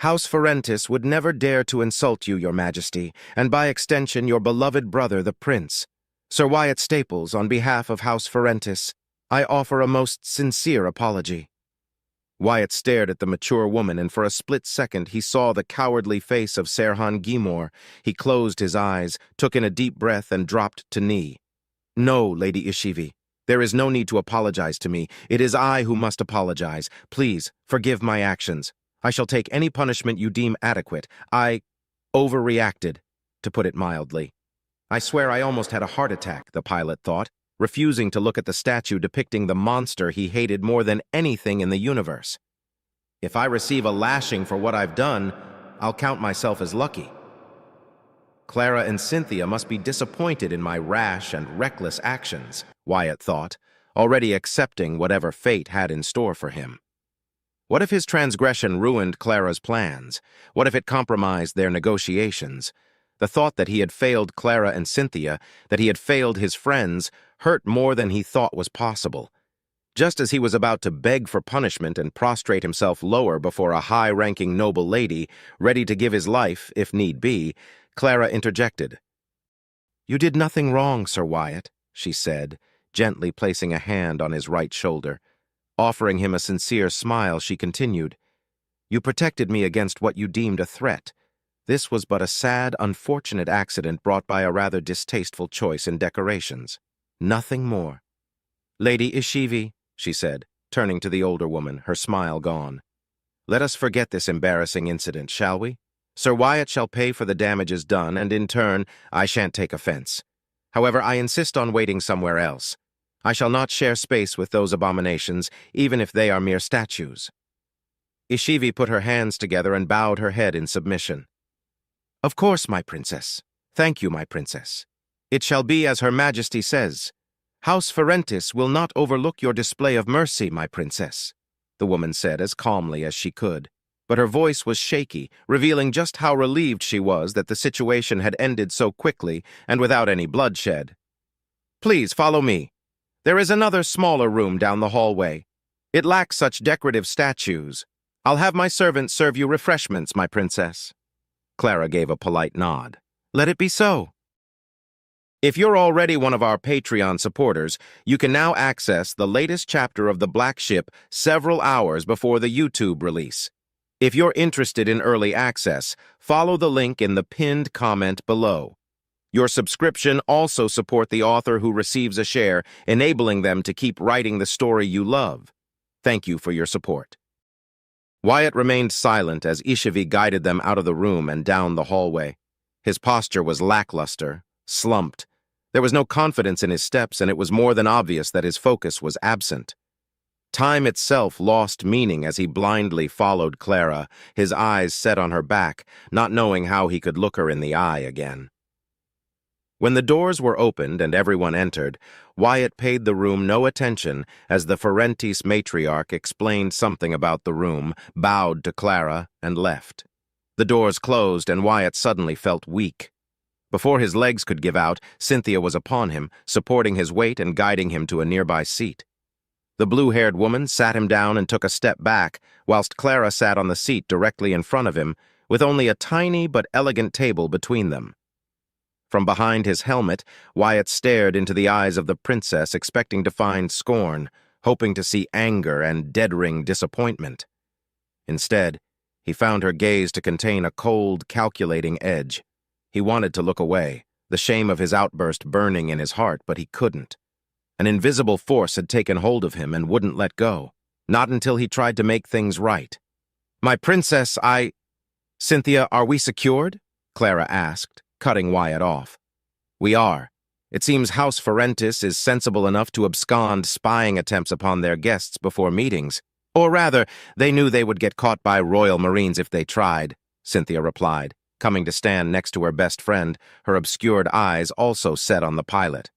House Ferentis would never dare to insult you, Your Majesty, and by extension your beloved brother, the Prince. Sir Wyatt Staples, on behalf of House Ferentis, I offer a most sincere apology." Wyatt stared at the mature woman, and for a split second he saw the cowardly face of Serhan Gimor. He closed his eyes, took in a deep breath, and dropped to knee. "No, Lady Ishvi. There is no need to apologize to me. It is I who must apologize. Please, forgive my actions. I shall take any punishment you deem adequate. I overreacted, to put it mildly." "I swear I almost had a heart attack," the pilot thought, refusing to look at the statue depicting the monster he hated more than anything in the universe. "If I receive a lashing for what I've done, I'll count myself as lucky. Clara and Cynthia must be disappointed in my rash and reckless actions," Wyatt thought, already accepting whatever fate had in store for him. What if his transgression ruined Clara's plans? What if it compromised their negotiations? The thought that he had failed Clara and Cynthia, that he had failed his friends, hurt more than he thought was possible. Just as he was about to beg for punishment and prostrate himself lower before a high-ranking noble lady, ready to give his life, if need be, Clara interjected. "You did nothing wrong, Sir Wyatt," she said, gently placing a hand on his right shoulder. Offering him a sincere smile, she continued, "You protected me against what you deemed a threat. This was but a sad, unfortunate accident brought by a rather distasteful choice in decorations. Nothing more." "Lady Ishvi," she said, turning to the older woman, her smile gone, "let us forget this embarrassing incident, shall we? Sir Wyatt shall pay for the damages done, and in turn, I shan't take offense. However, I insist on waiting somewhere else. I shall not share space with those abominations, even if they are mere statues." Ishvi put her hands together and bowed her head in submission. "Of course, my princess. Thank you, my princess. It shall be as Her Majesty says. House Ferentis will not overlook your display of mercy, my princess," the woman said as calmly as she could. But her voice was shaky, revealing just how relieved she was that the situation had ended so quickly and without any bloodshed. "Please follow me. There is another smaller room down the hallway. It lacks such decorative statues. I'll have my servant serve you refreshments, my princess." Clara gave a polite nod. "Let it be so." If you're already one of our Patreon supporters, you can now access the latest chapter of The Black Ship several hours before the YouTube release. If you're interested in early access, follow the link in the pinned comment below. Your subscription also supports the author who receives a share, enabling them to keep writing the story you love. Thank you for your support. Wyatt remained silent as Ishvi guided them out of the room and down the hallway. His posture was lackluster, slumped. There was no confidence in his steps, and it was more than obvious that his focus was absent. Time itself lost meaning as he blindly followed Clara, his eyes set on her back, not knowing how he could look her in the eye again. When the doors were opened and everyone entered, Wyatt paid the room no attention as the Ferentis matriarch explained something about the room, bowed to Clara, and left. The doors closed and Wyatt suddenly felt weak. Before his legs could give out, Cynthia was upon him, supporting his weight and guiding him to a nearby seat. The blue-haired woman sat him down and took a step back, whilst Clara sat on the seat directly in front of him, with only a tiny but elegant table between them. From behind his helmet, Wyatt stared into the eyes of the princess, expecting to find scorn, hoping to see anger and dead-ring disappointment. Instead, he found her gaze to contain a cold, calculating edge. He wanted to look away, the shame of his outburst burning in his heart, but he couldn't. An invisible force had taken hold of him and wouldn't let go, not until he tried to make things right. "My princess, Cynthia, are we secured?" Clara asked, cutting Wyatt off. "We are. It seems House Ferentis is sensible enough to abscond spying attempts upon their guests before meetings. Or rather, they knew they would get caught by Royal Marines if they tried," Cynthia replied, coming to stand next to her best friend, her obscured eyes also set on the pilot.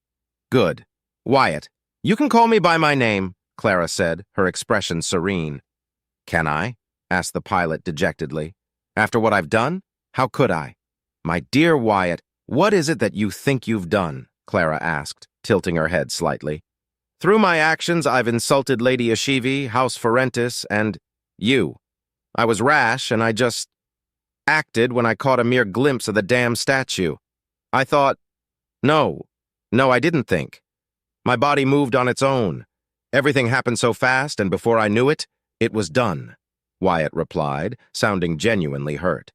"Good. Wyatt, you can call me by my name," Clara said, her expression serene. "Can I?" asked the pilot dejectedly. "After what I've done? How could I?" "My dear Wyatt, what is it that you think you've done?" Clara asked, tilting her head slightly. Through my actions, I've insulted Lady HFY, House Ferentis, and you. I was rash, and I just acted when I caught a mere glimpse of the damn statue. I thought, no, I didn't think. My body moved on its own. Everything happened so fast, and before I knew it, it was done, Wyatt replied, sounding genuinely hurt.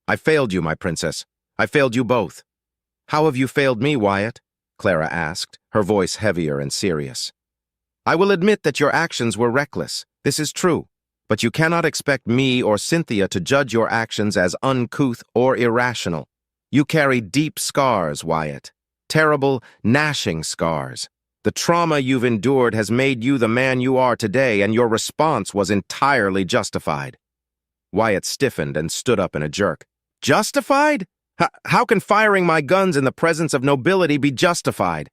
I failed you, my princess. I failed you both. How have you failed me, Wyatt? Clara asked, her voice heavier and serious. I will admit that your actions were reckless. This is true. But you cannot expect me or Cynthia to judge your actions as uncouth or irrational. You carry deep scars, Wyatt. Terrible, gnashing scars. The trauma you've endured has made you the man you are today, and your response was entirely justified. Wyatt stiffened and stood up in a jerk. Justified? How can firing my guns in the presence of nobility be justified?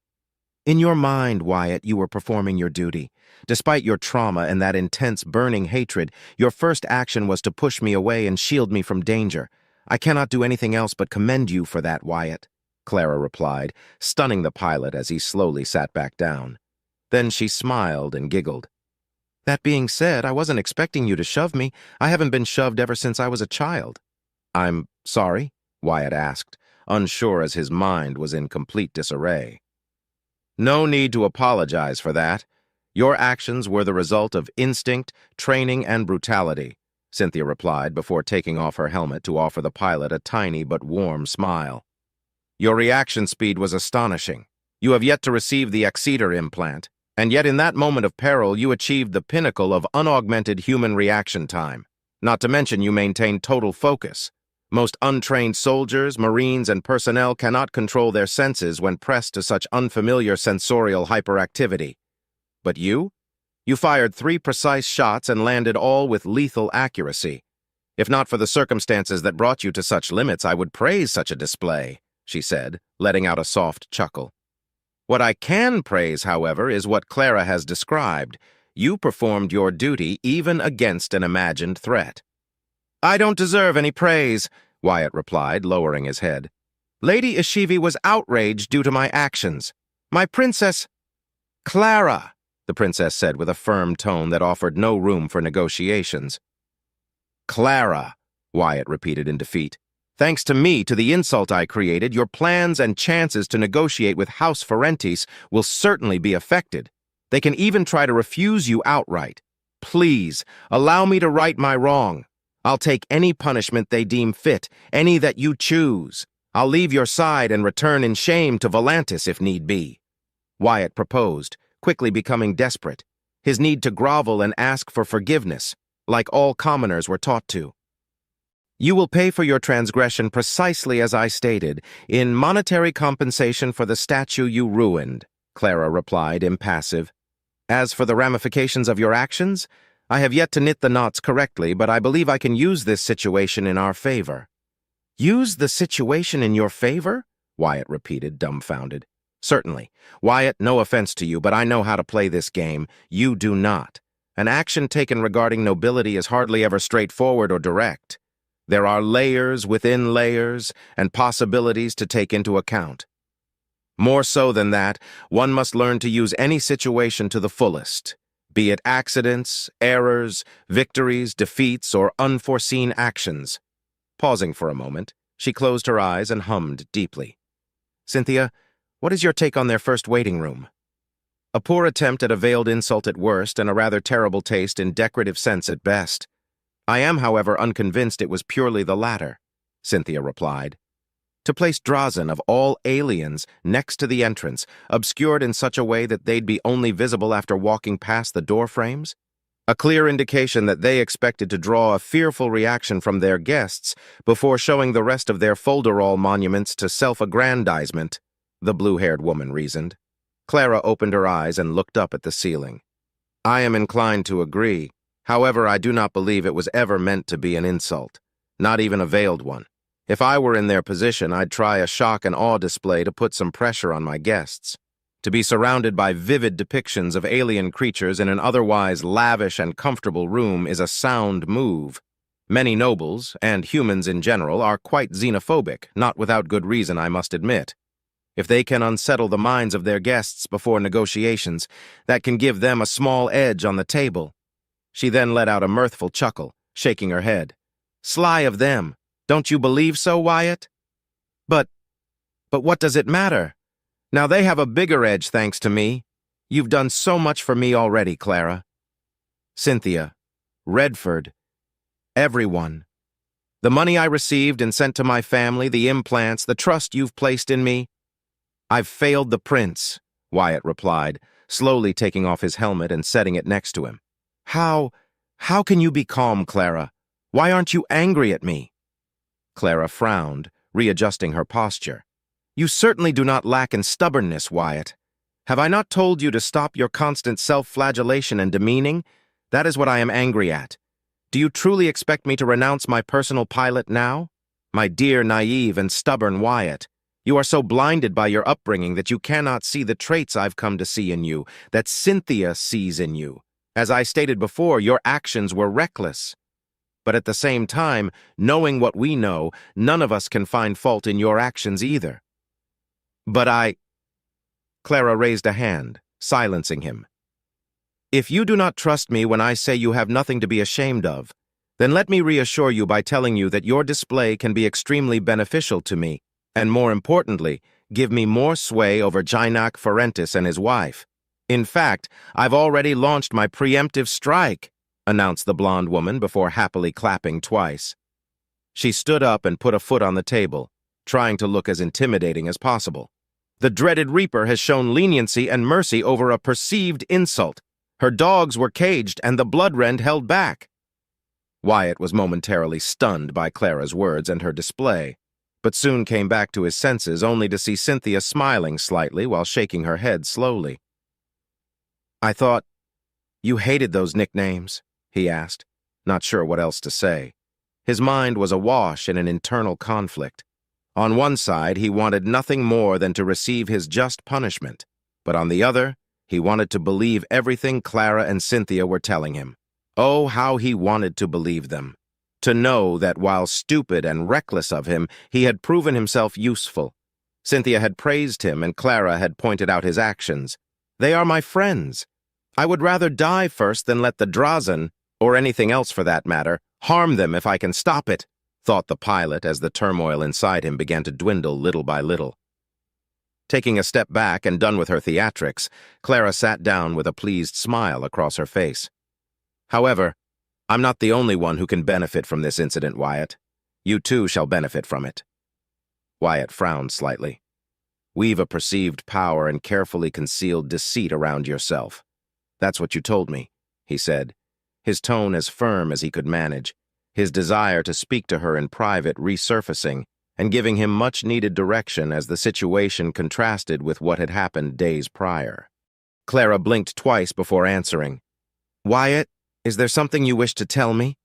In your mind, Wyatt, you were performing your duty. Despite your trauma and that intense, burning hatred, your first action was to push me away and shield me from danger. I cannot do anything else but commend you for that, Wyatt, Clara replied, stunning the pilot as he slowly sat back down. Then she smiled and giggled. That being said, I wasn't expecting you to shove me. I haven't been shoved ever since I was a child. I'm sorry? Wyatt asked, unsure as his mind was in complete disarray. No need to apologize for that. Your actions were the result of instinct, training, and brutality, Cynthia replied before taking off her helmet to offer the pilot a tiny but warm smile. Your reaction speed was astonishing. You have yet to receive the Exeter implant, and yet in that moment of peril you achieved the pinnacle of unaugmented human reaction time. Not to mention you maintained total focus. Most untrained soldiers, marines, and personnel cannot control their senses when pressed to such unfamiliar sensorial hyperactivity. But you? You fired 3 precise shots and landed all with lethal accuracy. If not for the circumstances that brought you to such limits, I would praise such a display, she said, letting out a soft chuckle. What I can praise, however, is what Clara has described. You performed your duty even against an imagined threat. I don't deserve any praise, Wyatt replied, lowering his head. Lady HFY was outraged due to my actions. My princess... Clara, the princess said with a firm tone that offered no room for negotiations. Clara, Wyatt repeated in defeat. Thanks to me, to the insult I created, your plans and chances to negotiate with House Ferentis will certainly be affected. They can even try to refuse you outright. Please, allow me to right my wrong. I'll take any punishment they deem fit, any that you choose. I'll leave your side and return in shame to Volantis if need be. Wyatt proposed, quickly becoming desperate. His need to grovel and ask for forgiveness, like all commoners were taught to. You will pay for your transgression precisely as I stated, in monetary compensation for the statue you ruined, Clara replied, impassive. As for the ramifications of your actions, I have yet to knit the knots correctly, but I believe I can use this situation in our favor. Use the situation in your favor? Wyatt repeated, dumbfounded. Certainly. Wyatt, no offense to you, but I know how to play this game. You do not. An action taken regarding nobility is hardly ever straightforward or direct. There are layers within layers and possibilities to take into account. More so than that, one must learn to use any situation to the fullest, be it accidents, errors, victories, defeats, or unforeseen actions. Pausing for a moment, she closed her eyes and hummed deeply. Cynthia, what is your take on their first waiting room? A poor attempt at a veiled insult at worst and a rather terrible taste in decorative sense at best. I am, however, unconvinced it was purely the latter, Cynthia replied. To place Drazen, of all aliens, next to the entrance, obscured in such a way that they'd be only visible after walking past the door frames? A clear indication that they expected to draw a fearful reaction from their guests before showing the rest of their folderol monuments to self-aggrandizement, the blue-haired woman reasoned. Clara opened her eyes and looked up at the ceiling. I am inclined to agree. However, I do not believe it was ever meant to be an insult, not even a veiled one. If I were in their position, I'd try a shock and awe display to put some pressure on my guests. To be surrounded by vivid depictions of alien creatures in an otherwise lavish and comfortable room is a sound move. Many nobles, and humans in general, are quite xenophobic, not without good reason, I must admit. If they can unsettle the minds of their guests before negotiations, that can give them a small edge on the table. She then let out a mirthful chuckle, shaking her head. Sly of them. Don't you believe so, Wyatt? But what does it matter? Now they have a bigger edge thanks to me. You've done so much for me already, Clara. Cynthia, Redford, everyone. The money I received and sent to my family, the implants, the trust you've placed in me. I've failed the prince, Wyatt replied, slowly taking off his helmet and setting it next to him. How can you be calm, Clara? Why aren't you angry at me? Clara frowned, readjusting her posture. You certainly do not lack in stubbornness, Wyatt. Have I not told you to stop your constant self-flagellation and demeaning? That is what I am angry at. Do you truly expect me to renounce my personal pilot now? My dear, naive, and stubborn Wyatt, you are so blinded by your upbringing that you cannot see the traits I've come to see in you, that Cynthia sees in you. As I stated before, your actions were reckless. But at the same time, knowing what we know, none of us can find fault in your actions either. But Clara raised a hand, silencing him. If you do not trust me when I say you have nothing to be ashamed of, then let me reassure you by telling you that your display can be extremely beneficial to me, and more importantly, give me more sway over Gynak Ferentis and his wife. In fact, I've already launched my preemptive strike, announced the blonde woman before happily clapping twice. She stood up and put a foot on the table, trying to look as intimidating as possible. The dreaded Reaper has shown leniency and mercy over a perceived insult. Her dogs were caged and the bloodrend held back. Wyatt was momentarily stunned by Clara's words and her display, but soon came back to his senses only to see Cynthia smiling slightly while shaking her head slowly. I thought you hated those nicknames, he asked, not sure what else to say. His mind was awash in an internal conflict. On one side, he wanted nothing more than to receive his just punishment, but on the other, he wanted to believe everything Clara and Cynthia were telling him. Oh, how he wanted to believe them. To know that while stupid and reckless of him, he had proven himself useful. Cynthia had praised him and Clara had pointed out his actions. They are my friends. I would rather die first than let the Drazen, or anything else for that matter, harm them if I can stop it, thought the pilot as the turmoil inside him began to dwindle little by little. Taking a step back and done with her theatrics, Clara sat down with a pleased smile across her face. However, I'm not the only one who can benefit from this incident, Wyatt. You too shall benefit from it. Wyatt frowned slightly. Weave a perceived power and carefully concealed deceit around yourself. That's what you told me, he said, his tone as firm as he could manage, his desire to speak to her in private resurfacing and giving him much-needed direction as the situation contrasted with what had happened days prior. Clara blinked twice before answering. Wyatt, is there something you wish to tell me?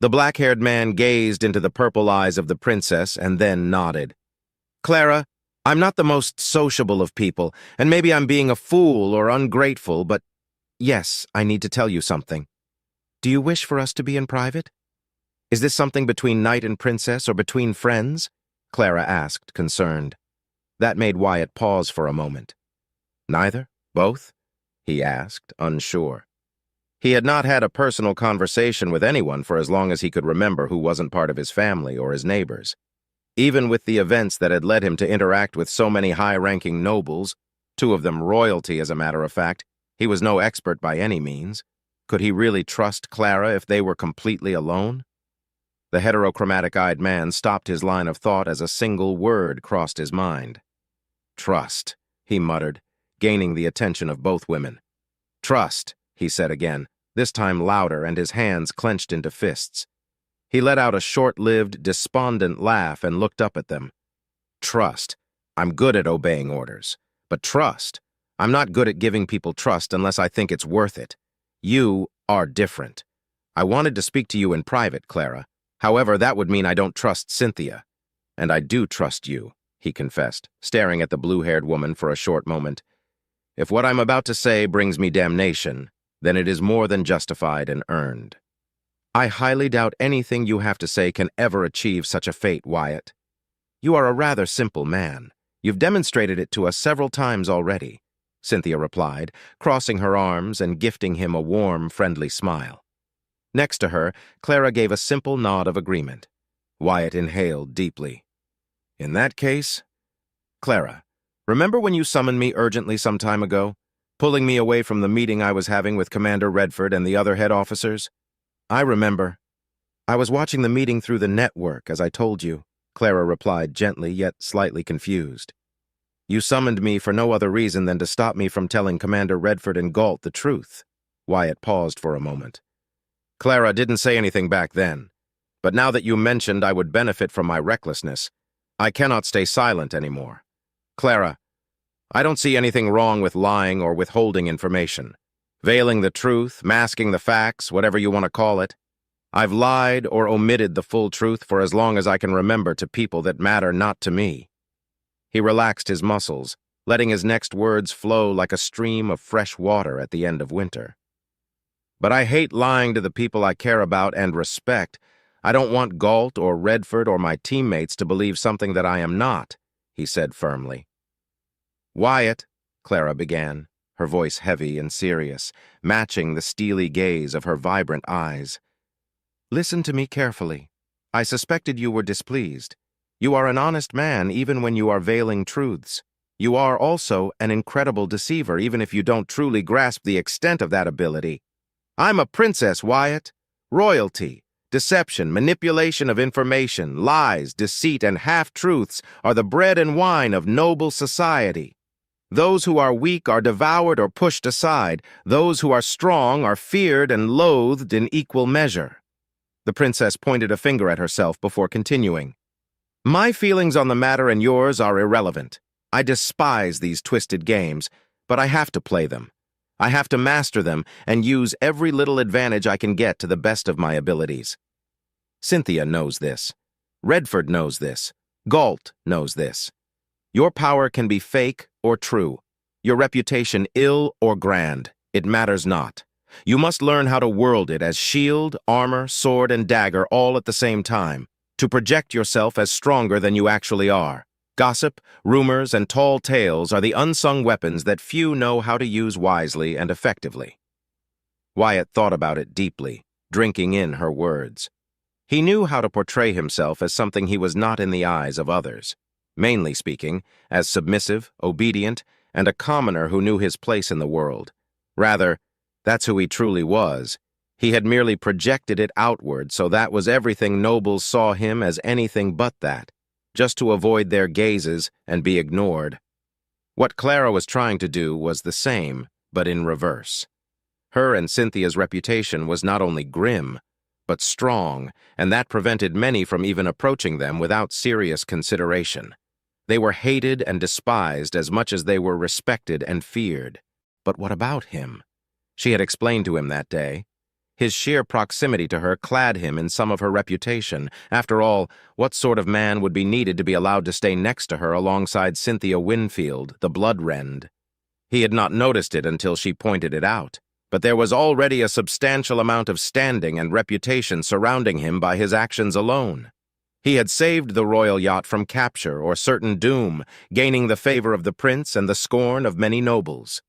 The black-haired man gazed into the purple eyes of the princess and then nodded. Clara, I'm not the most sociable of people, and maybe I'm being a fool or ungrateful, but yes, I need to tell you something. Do you wish for us to be in private? Is this something between knight and princess or between friends? Clara asked, concerned. That made Wyatt pause for a moment. Neither? Both? He asked, unsure. He had not had a personal conversation with anyone for as long as he could remember who wasn't part of his family or his neighbors. Even with the events that had led him to interact with so many high-ranking nobles, two of them royalty as a matter of fact, he was no expert by any means. Could he really trust Clara if they were completely alone? The heterochromatic-eyed man stopped his line of thought as a single word crossed his mind. Trust, he muttered, gaining the attention of both women. Trust, he said again, this time louder and his hands clenched into fists. He let out a short-lived, despondent laugh and looked up at them. Trust. I'm good at obeying orders. But trust. I'm not good at giving people trust unless I think it's worth it. You are different. I wanted to speak to you in private, Clara. However, that would mean I don't trust Cynthia. And I do trust you, he confessed, staring at the blue-haired woman for a short moment. If what I'm about to say brings me damnation, then it is more than justified and earned. I highly doubt anything you have to say can ever achieve such a fate, Wyatt. You are a rather simple man. You've demonstrated it to us several times already, Cynthia replied, crossing her arms and gifting him a warm, friendly smile. Next to her, Clara gave a simple nod of agreement. Wyatt inhaled deeply. In that case, Clara, remember when you summoned me urgently some time ago, pulling me away from the meeting I was having with Commander Redford and the other head officers? I remember. I was watching the meeting through the network, as I told you, Clara replied gently, yet slightly confused. You summoned me for no other reason than to stop me from telling Commander Redford and Galt the truth. Wyatt paused for a moment. Clara didn't say anything back then, but now that you mentioned I would benefit from my recklessness, I cannot stay silent anymore. Clara, I don't see anything wrong with lying or withholding information. Veiling the truth, masking the facts, whatever you want to call it. I've lied or omitted the full truth for as long as I can remember to people that matter not to me. He relaxed his muscles, letting his next words flow like a stream of fresh water at the end of winter. But I hate lying to the people I care about and respect. I don't want Galt or Redford or my teammates to believe something that I am not, he said firmly. Wyatt, Clara began, her voice heavy and serious, matching the steely gaze of her vibrant eyes. Listen to me carefully. I suspected you were displeased. You are an honest man even when you are veiling truths. You are also an incredible deceiver even if you don't truly grasp the extent of that ability. I'm a princess, Wyatt. Royalty, deception, manipulation of information, lies, deceit, and half-truths are the bread and wine of noble society. Those who are weak are devoured or pushed aside. Those who are strong are feared and loathed in equal measure. The princess pointed a finger at herself before continuing. My feelings on the matter and yours are irrelevant. I despise these twisted games, but I have to play them. I have to master them and use every little advantage I can get to the best of my abilities. Cynthia knows this. Redford knows this. Galt knows this. Your power can be fake or true. Your reputation ill or grand. It matters not. You must learn how to wield it as shield, armor, sword, and dagger all at the same time, to project yourself as stronger than you actually are. Gossip, rumors, and tall tales are the unsung weapons that few know how to use wisely and effectively. Wyatt thought about it deeply, drinking in her words. He knew how to portray himself as something he was not in the eyes of others, mainly speaking, as submissive, obedient, and a commoner who knew his place in the world. Rather, that's who he truly was. He had merely projected it outward, so that was everything nobles saw him as anything but that, just to avoid their gazes and be ignored. What Clara was trying to do was the same, but in reverse. Her and Cynthia's reputation was not only grim, but strong, and that prevented many from even approaching them without serious consideration. They were hated and despised as much as they were respected and feared. But what about him? She had explained to him that day. His sheer proximity to her clad him in some of her reputation. After all, what sort of man would be needed to be allowed to stay next to her alongside Cynthia Winfield, the bloodrend? He had not noticed it until she pointed it out, but there was already a substantial amount of standing and reputation surrounding him by his actions alone. He had saved the royal yacht from capture or certain doom, gaining the favor of the prince and the scorn of many nobles.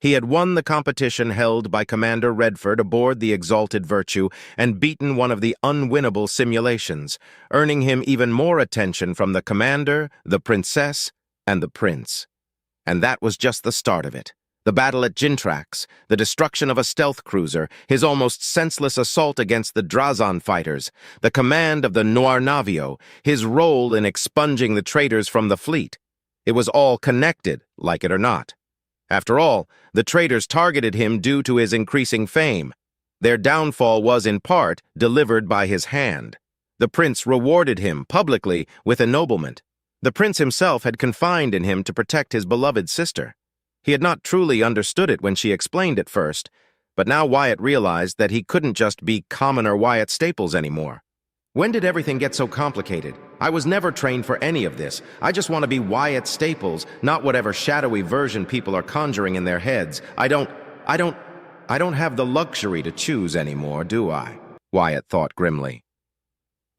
He had won the competition held by Commander Redford aboard the Exalted Virtue and beaten one of the unwinnable simulations, earning him even more attention from the commander, the princess, and the prince. And that was just the start of it. The battle at Gintrax, the destruction of a stealth cruiser, his almost senseless assault against the Drazan fighters, the command of the Noir Navio, his role in expunging the traitors from the fleet. It was all connected, like it or not. After all, the traitors targeted him due to his increasing fame. Their downfall was, in part, delivered by his hand. The prince rewarded him publicly with ennoblement. The prince himself had confided in him to protect his beloved sister. He had not truly understood it when she explained it first, but now Wyatt realized that he couldn't just be commoner Wyatt Staples anymore. When did everything get so complicated? I was never trained for any of this. I just want to be Wyatt Staples, not whatever shadowy version people are conjuring in their heads. I don't have the luxury to choose anymore, do I? Wyatt thought grimly.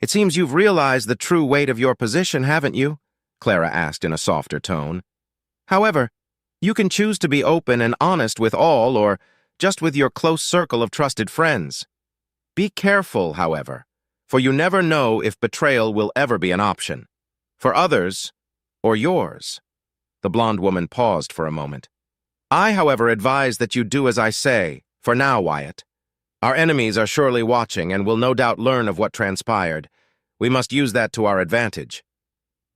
It seems you've realized the true weight of your position, haven't you? Clara asked in a softer tone. However, you can choose to be open and honest with all or just with your close circle of trusted friends. Be careful, however, for you never know if betrayal will ever be an option. For others, or yours. The blonde woman paused for a moment. I, however, advise that you do as I say, for now, Wyatt. Our enemies are surely watching and will no doubt learn of what transpired. We must use that to our advantage.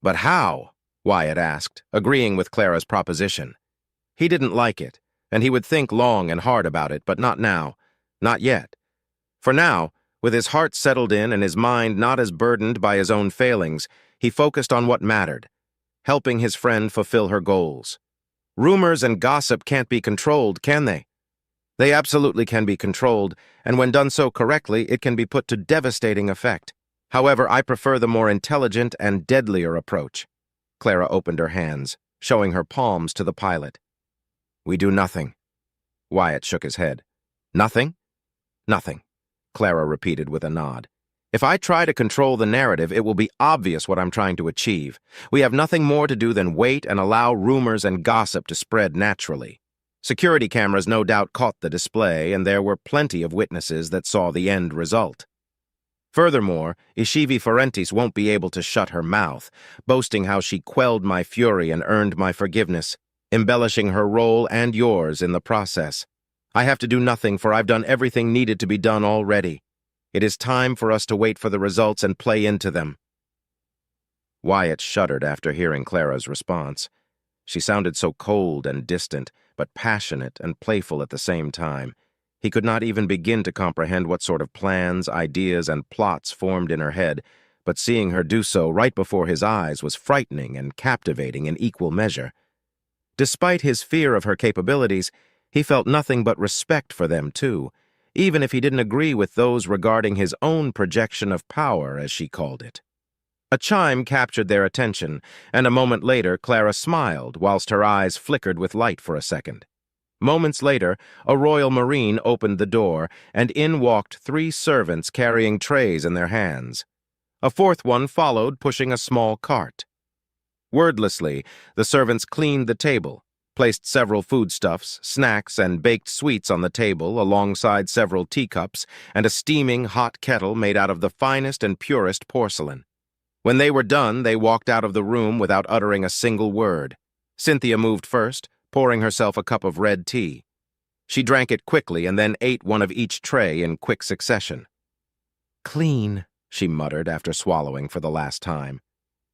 But how? Wyatt asked, agreeing with Clara's proposition. He didn't like it, and he would think long and hard about it, but not now. Not yet. For now, with his heart settled in and his mind not as burdened by his own failings, he focused on what mattered, helping his friend fulfill her goals. Rumors and gossip can't be controlled, can they? They absolutely can be controlled, and when done so correctly, it can be put to devastating effect. However, I prefer the more intelligent and deadlier approach. Clara opened her hands, showing her palms to the pilot. We do nothing. Wyatt shook his head. Nothing? Nothing, Clara repeated with a nod. If I try to control the narrative, it will be obvious what I'm trying to achieve. We have nothing more to do than wait and allow rumors and gossip to spread naturally. Security cameras no doubt caught the display, and there were plenty of witnesses that saw the end result. Furthermore, Ishivi Forentis won't be able to shut her mouth, boasting how she quelled my fury and earned my forgiveness, embellishing her role and yours in the process. I have to do nothing, for I've done everything needed to be done already. It is time for us to wait for the results and play into them. Wyatt shuddered after hearing Clara's response. She sounded so cold and distant, but passionate and playful at the same time. He could not even begin to comprehend what sort of plans, ideas, and plots formed in her head, but seeing her do so right before his eyes was frightening and captivating in equal measure. Despite his fear of her capabilities, he felt nothing but respect for them, too, even if he didn't agree with those regarding his own projection of power, as she called it. A chime captured their attention, and a moment later Clara smiled, whilst her eyes flickered with light for a second. Moments later, a Royal Marine opened the door, and in walked 3 servants carrying trays in their hands. A 4th one followed, pushing a small cart. Wordlessly, the servants cleaned the table, placed several foodstuffs, snacks, and baked sweets on the table alongside several teacups and a steaming hot kettle made out of the finest and purest porcelain. When they were done, they walked out of the room without uttering a single word. Cynthia moved first, pouring herself a cup of red tea. She drank it quickly and then ate one of each tray in quick succession. Clean, she muttered after swallowing for the last time.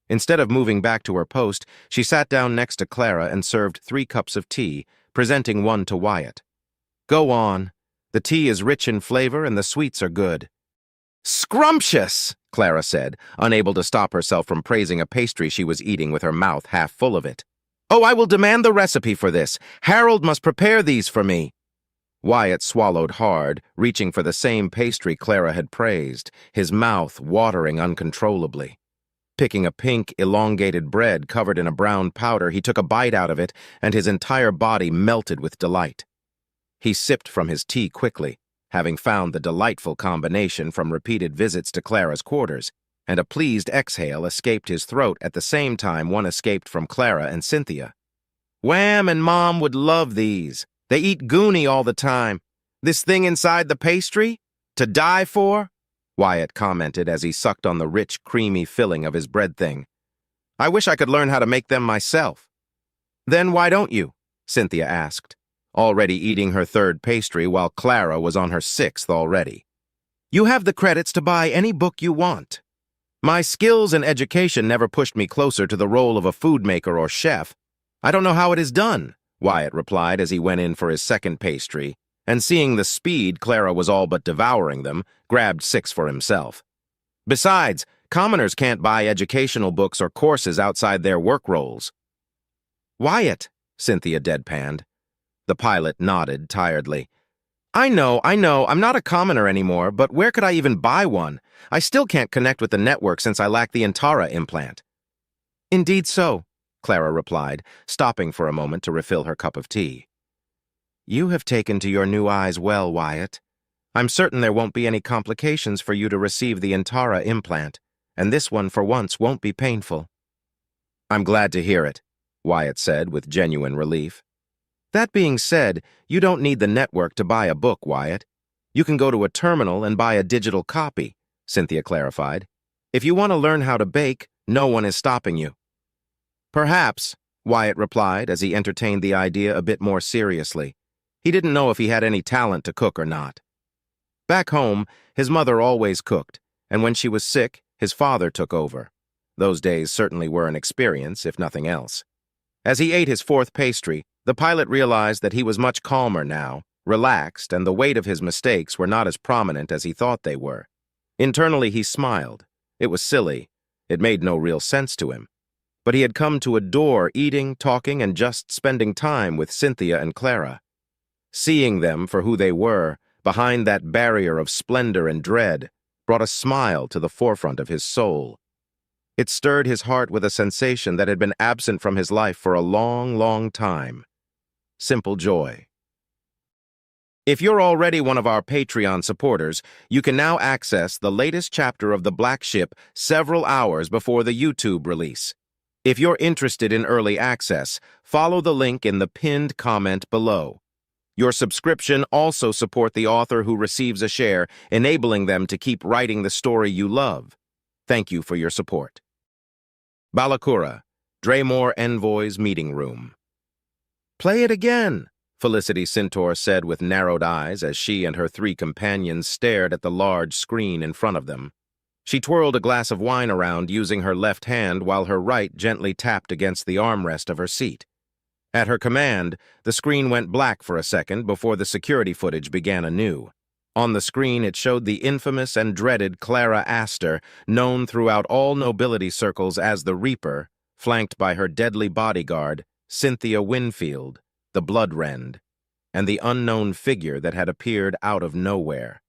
Instead of moving back to her post, she sat down next to Clara and served 3 cups of tea, presenting one to Wyatt. Go on. The tea is rich in flavor and the sweets are good. Scrumptious, Clara said, unable to stop herself from praising a pastry she was eating with her mouth half full of it. Oh, I will demand the recipe for this. Harold must prepare these for me. Wyatt swallowed hard, reaching for the same pastry Clara had praised, his mouth watering uncontrollably. Picking a pink, elongated bread covered in a brown powder, he took a bite out of it, and his entire body melted with delight. He sipped from his tea quickly, having found the delightful combination from repeated visits to Clara's quarters, and a pleased exhale escaped his throat at the same time one escaped from Clara and Cynthia. Wham and Mom would love these. They eat goonie all the time. This thing inside the pastry? To die for? Wyatt commented as he sucked on the rich, creamy filling of his bread thing. I wish I could learn how to make them myself. Then why don't you? Cynthia asked, already eating her 3rd pastry while Clara was on her 6th already. You have the credits to buy any book you want. My skills and education never pushed me closer to the role of a food maker or chef. I don't know how it is done, Wyatt replied as he went in for his 2nd pastry, and seeing the speed Clara was all but devouring them, grabbed 6 for himself. Besides, commoners can't buy educational books or courses outside their work roles. Wyatt, Cynthia deadpanned. The pilot nodded tiredly. I know, I'm not a commoner anymore, but where could I even buy one? I still can't connect with the network since I lack the Intara implant. Indeed so, Clara replied, stopping for a moment to refill her cup of tea. You have taken to your new eyes well, Wyatt. I'm certain there won't be any complications for you to receive the Intara implant, and this one for once won't be painful. I'm glad to hear it, Wyatt said with genuine relief. That being said, you don't need the network to buy a book, Wyatt. You can go to a terminal and buy a digital copy, Cynthia clarified. If you want to learn how to bake, no one is stopping you. Perhaps, Wyatt replied as he entertained the idea a bit more seriously. He didn't know if he had any talent to cook or not. Back home, his mother always cooked, and when she was sick, his father took over. Those days certainly were an experience, if nothing else. As he ate his fourth pastry, the pilot realized that he was much calmer now, relaxed, and the weight of his mistakes were not as prominent as he thought they were. Internally, he smiled. It was silly. It made no real sense to him. But he had come to adore eating, talking, and just spending time with Cynthia and Clara. Seeing them for who they were, behind that barrier of splendor and dread, brought a smile to the forefront of his soul. It stirred his heart with a sensation that had been absent from his life for a long, long time. Simple joy. If you're already one of our Patreon supporters, you can now access the latest chapter of The Black Ship several hours before the YouTube release. If you're interested in early access, follow the link in the pinned comment below. Your subscription also supports the author who receives a share, enabling them to keep writing the story you love. Thank you for your support. Balakura, Draymore Envoy's Meeting Room. Play it again, Felicity Centaur said with narrowed eyes as she and her three companions stared at the large screen in front of them. She twirled a glass of wine around using her left hand while her right gently tapped against the armrest of her seat. At her command, the screen went black for a second before the security footage began anew. On the screen, it showed the infamous and dreaded Clara Astor, known throughout all nobility circles as the Reaper, flanked by her deadly bodyguard, Cynthia Winfield, the Bloodrend, and the unknown figure that had appeared out of nowhere.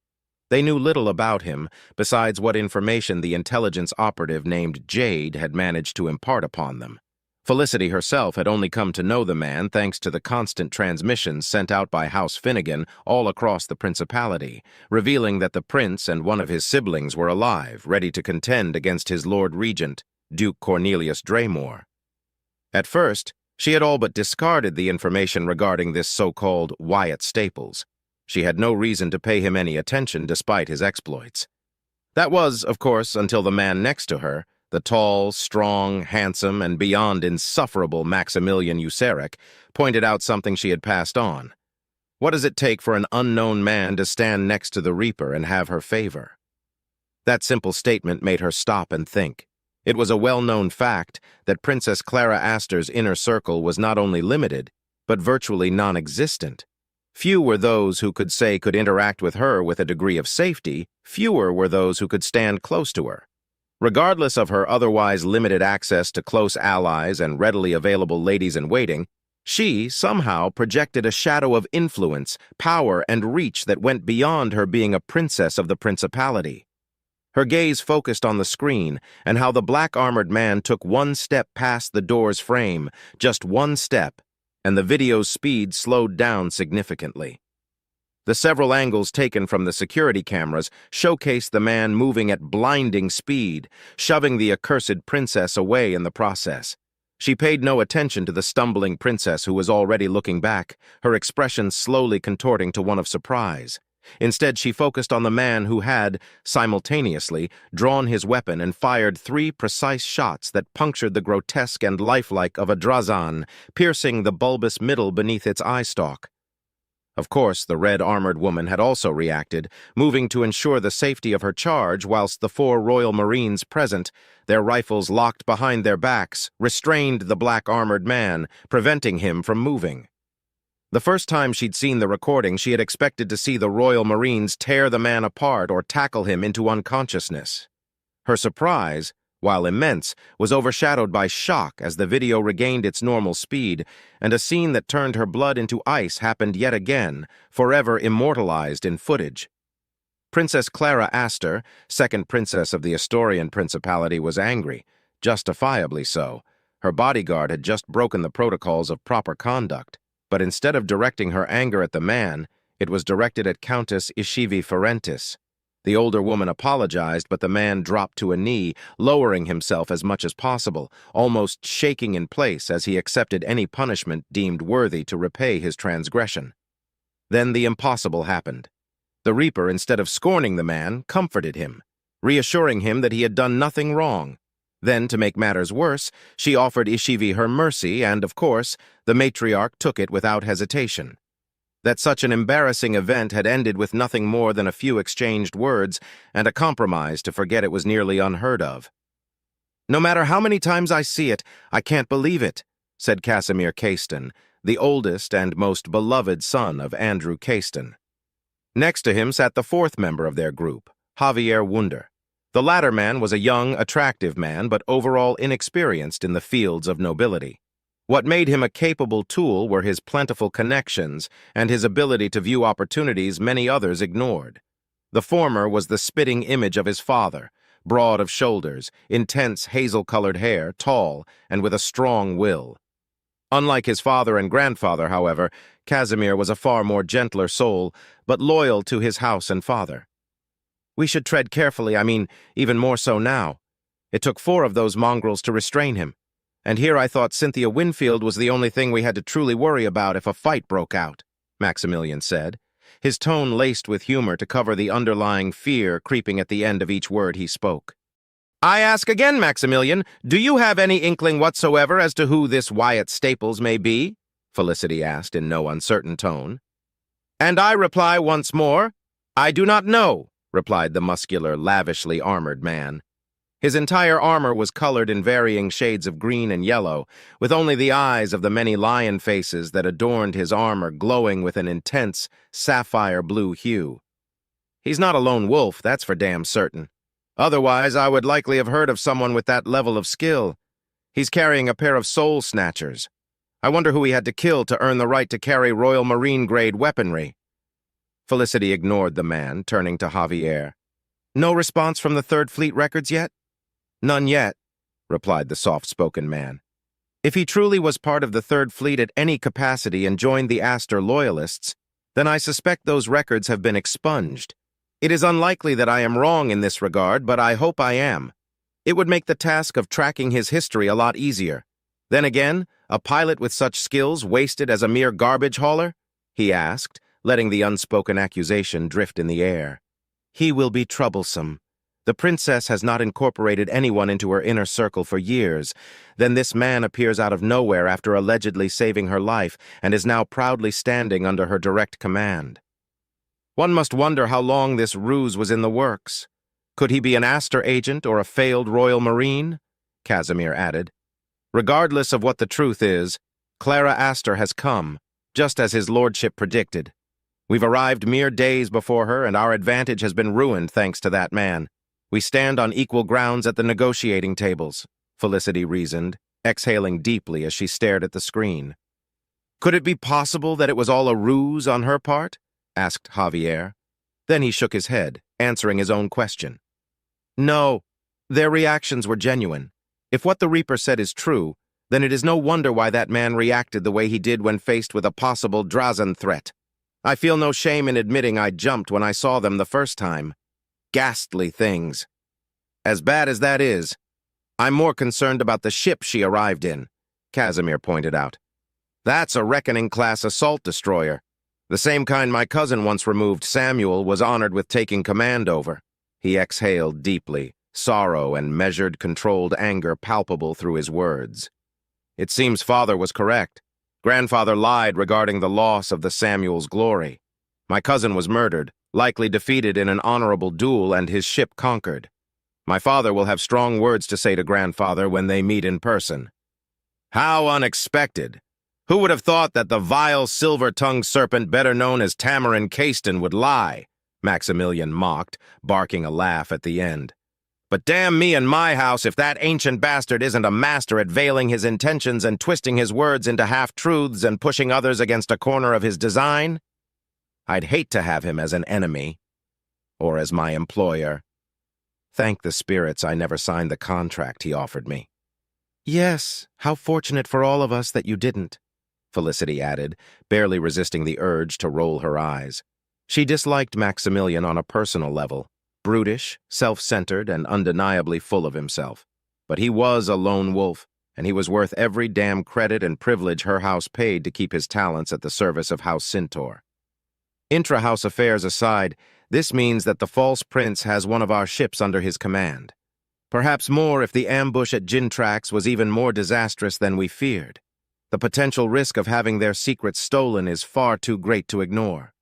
They knew little about him, besides what information the intelligence operative named Jade had managed to impart upon them. Felicity herself had only come to know the man thanks to the constant transmissions sent out by House Finnegan all across the Principality, revealing that the prince and one of his siblings were alive, ready to contend against his Lord Regent, Duke Cornelius Draymore. At first, she had all but discarded the information regarding this so-called Wyatt Staples. She had no reason to pay him any attention despite his exploits. That was, of course, until the man next to her, the tall, strong, handsome, and beyond insufferable Maximilian Usarek, pointed out something she had passed on. What does it take for an unknown man to stand next to the Reaper and have her favor? That simple statement made her stop and think. It was a well-known fact that Princess Clara Astor's inner circle was not only limited, but virtually non-existent. Few were those who could interact with her with a degree of safety. Fewer were those who could stand close to her. Regardless of her otherwise limited access to close allies and readily available ladies-in-waiting, she somehow projected a shadow of influence, power, and reach that went beyond her being a princess of the Principality. Her gaze focused on the screen and how the black-armored man took one step past the door's frame, just one step, and the video's speed slowed down significantly. The several angles taken from the security cameras showcased the man moving at blinding speed, shoving the accursed princess away in the process. She paid no attention to the stumbling princess who was already looking back, her expression slowly contorting to one of surprise. Instead, she focused on the man who had, simultaneously, drawn his weapon and fired 3 precise shots that punctured the grotesque and lifelike of a Drazan, piercing the bulbous middle beneath its eye stalk. Of course, the red-armored woman had also reacted, moving to ensure the safety of her charge whilst the 4 Royal Marines present, their rifles locked behind their backs, restrained the black-armored man, preventing him from moving. The first time she'd seen the recording, she had expected to see the Royal Marines tear the man apart or tackle him into unconsciousness. Her surprise, while immense, was overshadowed by shock as the video regained its normal speed, and a scene that turned her blood into ice happened yet again, forever immortalized in footage. Princess Clara Astor, second princess of the Astorian Principality, was angry, justifiably so. Her bodyguard had just broken the protocols of proper conduct, but instead of directing her anger at the man, it was directed at Countess Ishivi Ferentis. The older woman apologized, but the man dropped to a knee, lowering himself as much as possible, almost shaking in place as he accepted any punishment deemed worthy to repay his transgression. Then the impossible happened. The Reaper, instead of scorning the man, comforted him, reassuring him that he had done nothing wrong. Then, to make matters worse, she offered HFY her mercy, and, of course, the matriarch took it without hesitation. That such an embarrassing event had ended with nothing more than a few exchanged words and a compromise to forget it was nearly unheard of. "No matter how many times I see it, I can't believe it," said Casimir Caiston, the oldest and most beloved son of Andrew Caiston. Next to him sat the fourth member of their group, Javier Wunder. The latter man was a young, attractive man, but overall inexperienced in the fields of nobility. What made him a capable tool were his plentiful connections and his ability to view opportunities many others ignored. The former was the spitting image of his father, broad of shoulders, intense hazel-colored hair, tall, and with a strong will. Unlike his father and grandfather, however, Casimir was a far more gentler soul, but loyal to his house and father. "We should tread carefully, even more so now. It took 4 of those mongrels to restrain him. And here I thought Cynthia Winfield was the only thing we had to truly worry about if a fight broke out," Maximilian said, his tone laced with humor to cover the underlying fear creeping at the end of each word he spoke. "I ask again, Maximilian, do you have any inkling whatsoever as to who this Wyatt Staples may be?" Felicity asked in no uncertain tone. "And I reply once more, I do not know," replied the muscular, lavishly armored man. His entire armor was colored in varying shades of green and yellow, with only the eyes of the many lion faces that adorned his armor glowing with an intense, sapphire blue hue. "He's not a lone wolf, that's for damn certain. Otherwise, I would likely have heard of someone with that level of skill. He's carrying a pair of soul snatchers. I wonder who he had to kill to earn the right to carry Royal Marine-grade weaponry." Felicity ignored the man, turning to Javier. "No response from the Third Fleet records yet?" "None yet," replied the soft-spoken man. "If he truly was part of the Third Fleet at any capacity and joined the Astor Loyalists, then I suspect those records have been expunged. It is unlikely that I am wrong in this regard, but I hope I am. It would make the task of tracking his history a lot easier. Then again, a pilot with such skills wasted as a mere garbage hauler?" he asked, letting the unspoken accusation drift in the air. "He will be troublesome. The princess has not incorporated anyone into her inner circle for years. Then this man appears out of nowhere after allegedly saving her life and is now proudly standing under her direct command. One must wonder how long this ruse was in the works. Could he be an Astor agent or a failed Royal Marine?" Casimir added. "Regardless of what the truth is, Clara Astor has come, just as his lordship predicted. We've arrived mere days before her, and our advantage has been ruined thanks to that man. We stand on equal grounds at the negotiating tables," Felicity reasoned, exhaling deeply as she stared at the screen. "Could it be possible that it was all a ruse on her part?" asked Javier. Then he shook his head, answering his own question. "No, their reactions were genuine. If what the Reaper said is true, then it is no wonder why that man reacted the way he did when faced with a possible Drazen threat. I feel no shame in admitting I jumped when I saw them the first time. Ghastly things. As bad as that is, I'm more concerned about the ship she arrived in," Casimir pointed out. "That's a Reckoning-class assault destroyer. The same kind my cousin once removed Samuel was honored with taking command over." He exhaled deeply, sorrow and measured, controlled anger palpable through his words. "It seems father was correct. Grandfather lied regarding the loss of the Samuel's glory. My cousin was murdered, likely defeated in an honorable duel, and his ship conquered. My father will have strong words to say to grandfather when they meet in person." "How unexpected! Who would have thought that the vile silver-tongued serpent better known as Tamarin Caiston would lie?" Maximilian mocked, barking a laugh at the end. "But damn me and my house if that ancient bastard isn't a master at veiling his intentions and twisting his words into half-truths and pushing others against a corner of his design. I'd hate to have him as an enemy, or as my employer. Thank the spirits I never signed the contract he offered me." "Yes, how fortunate for all of us that you didn't," Felicity added, barely resisting the urge to roll her eyes. She disliked Maximilian on a personal level, brutish, self-centered, and undeniably full of himself. But he was a lone wolf, and he was worth every damn credit and privilege her house paid to keep his talents at the service of House Centaur. Intra-house affairs aside, this means that the false prince has one of our ships under his command. Perhaps more if the ambush at Jintrax was even more disastrous than we feared. The potential risk of having their secrets stolen is far too great to ignore.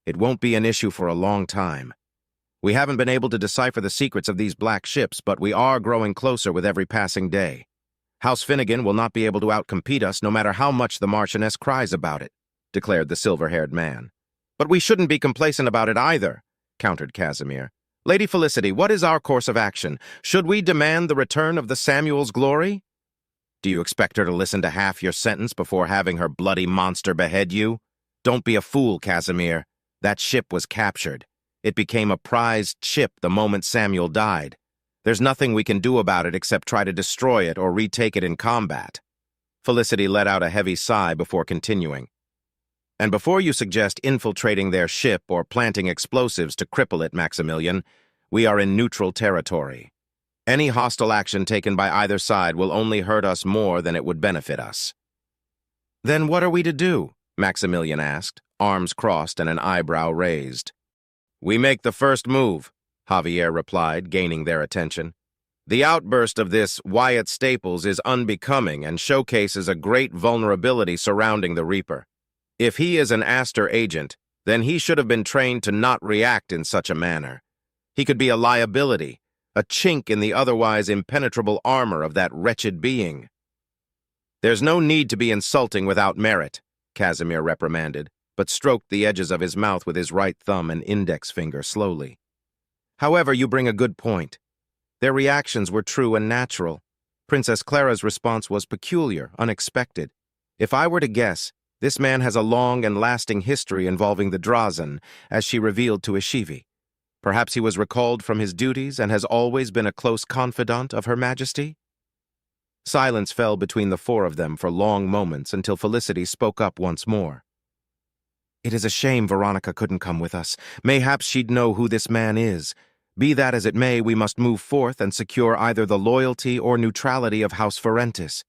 It won't be an issue for a long time. We haven't been able to decipher the secrets of these black ships, but we are growing closer with every passing day. House Finnegan will not be able to outcompete us no matter how much the Marchioness cries about it, declared the silver-haired man. But we shouldn't be complacent about it either, countered Casimir. Lady Felicity, what is our course of action? Should we demand the return of the Samuel's glory? Do you expect her to listen to half your sentence before having her bloody monster behead you? Don't be a fool, Casimir. That ship was captured. It became a prized ship the moment Samuel died. There's nothing we can do about it except try to destroy it or retake it in combat. Felicity let out a heavy sigh before continuing. And before you suggest infiltrating their ship or planting explosives to cripple it, Maximilian, we are in neutral territory. Any hostile action taken by either side will only hurt us more than it would benefit us. Then what are we to do? Maximilian asked, arms crossed and an eyebrow raised. We make the first move, Javier replied, gaining their attention. The outburst of this Wyatt Staples is unbecoming and showcases a great vulnerability surrounding the Reaper. If he is an Aster agent, then he should have been trained to not react in such a manner. He could be a liability, a chink in the otherwise impenetrable armor of that wretched being. There's no need to be insulting without merit, Casimir reprimanded, but stroked the edges of his mouth with his right thumb and index finger slowly. However, you bring a good point. Their reactions were true and natural. Princess Clara's response was peculiar, unexpected. If I were to guess, this man has a long and lasting history involving the Drazen, as she revealed to Ishivi. Perhaps he was recalled from his duties and has always been a close confidant of Her Majesty? Silence fell between the four of them for long moments until Felicity spoke up once more. It is a shame Veronica couldn't come with us. Mayhaps she'd know who this man is. Be that as it may, we must move forth and secure either the loyalty or neutrality of House Ferentis.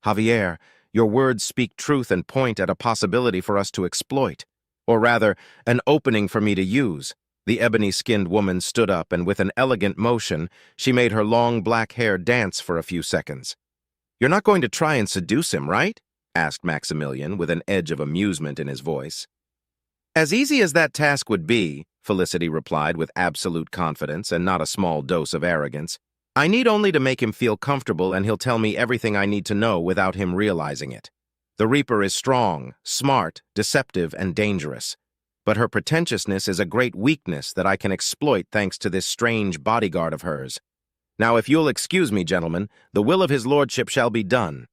Javier, your words speak truth and point at a possibility for us to exploit, or rather, an opening for me to use. The ebony-skinned woman stood up, and with an elegant motion, she made her long black hair dance for a few seconds. You're not going to try and seduce him, right? Asked Maximilian, with an edge of amusement in his voice. As easy as that task would be, Felicity replied with absolute confidence and not a small dose of arrogance, I need only to make him feel comfortable and he'll tell me everything I need to know without him realizing it. The Reaper is strong, smart, deceptive, and dangerous. But her pretentiousness is a great weakness that I can exploit thanks to this strange bodyguard of hers. Now, if you'll excuse me, gentlemen, the will of his lordship shall be done.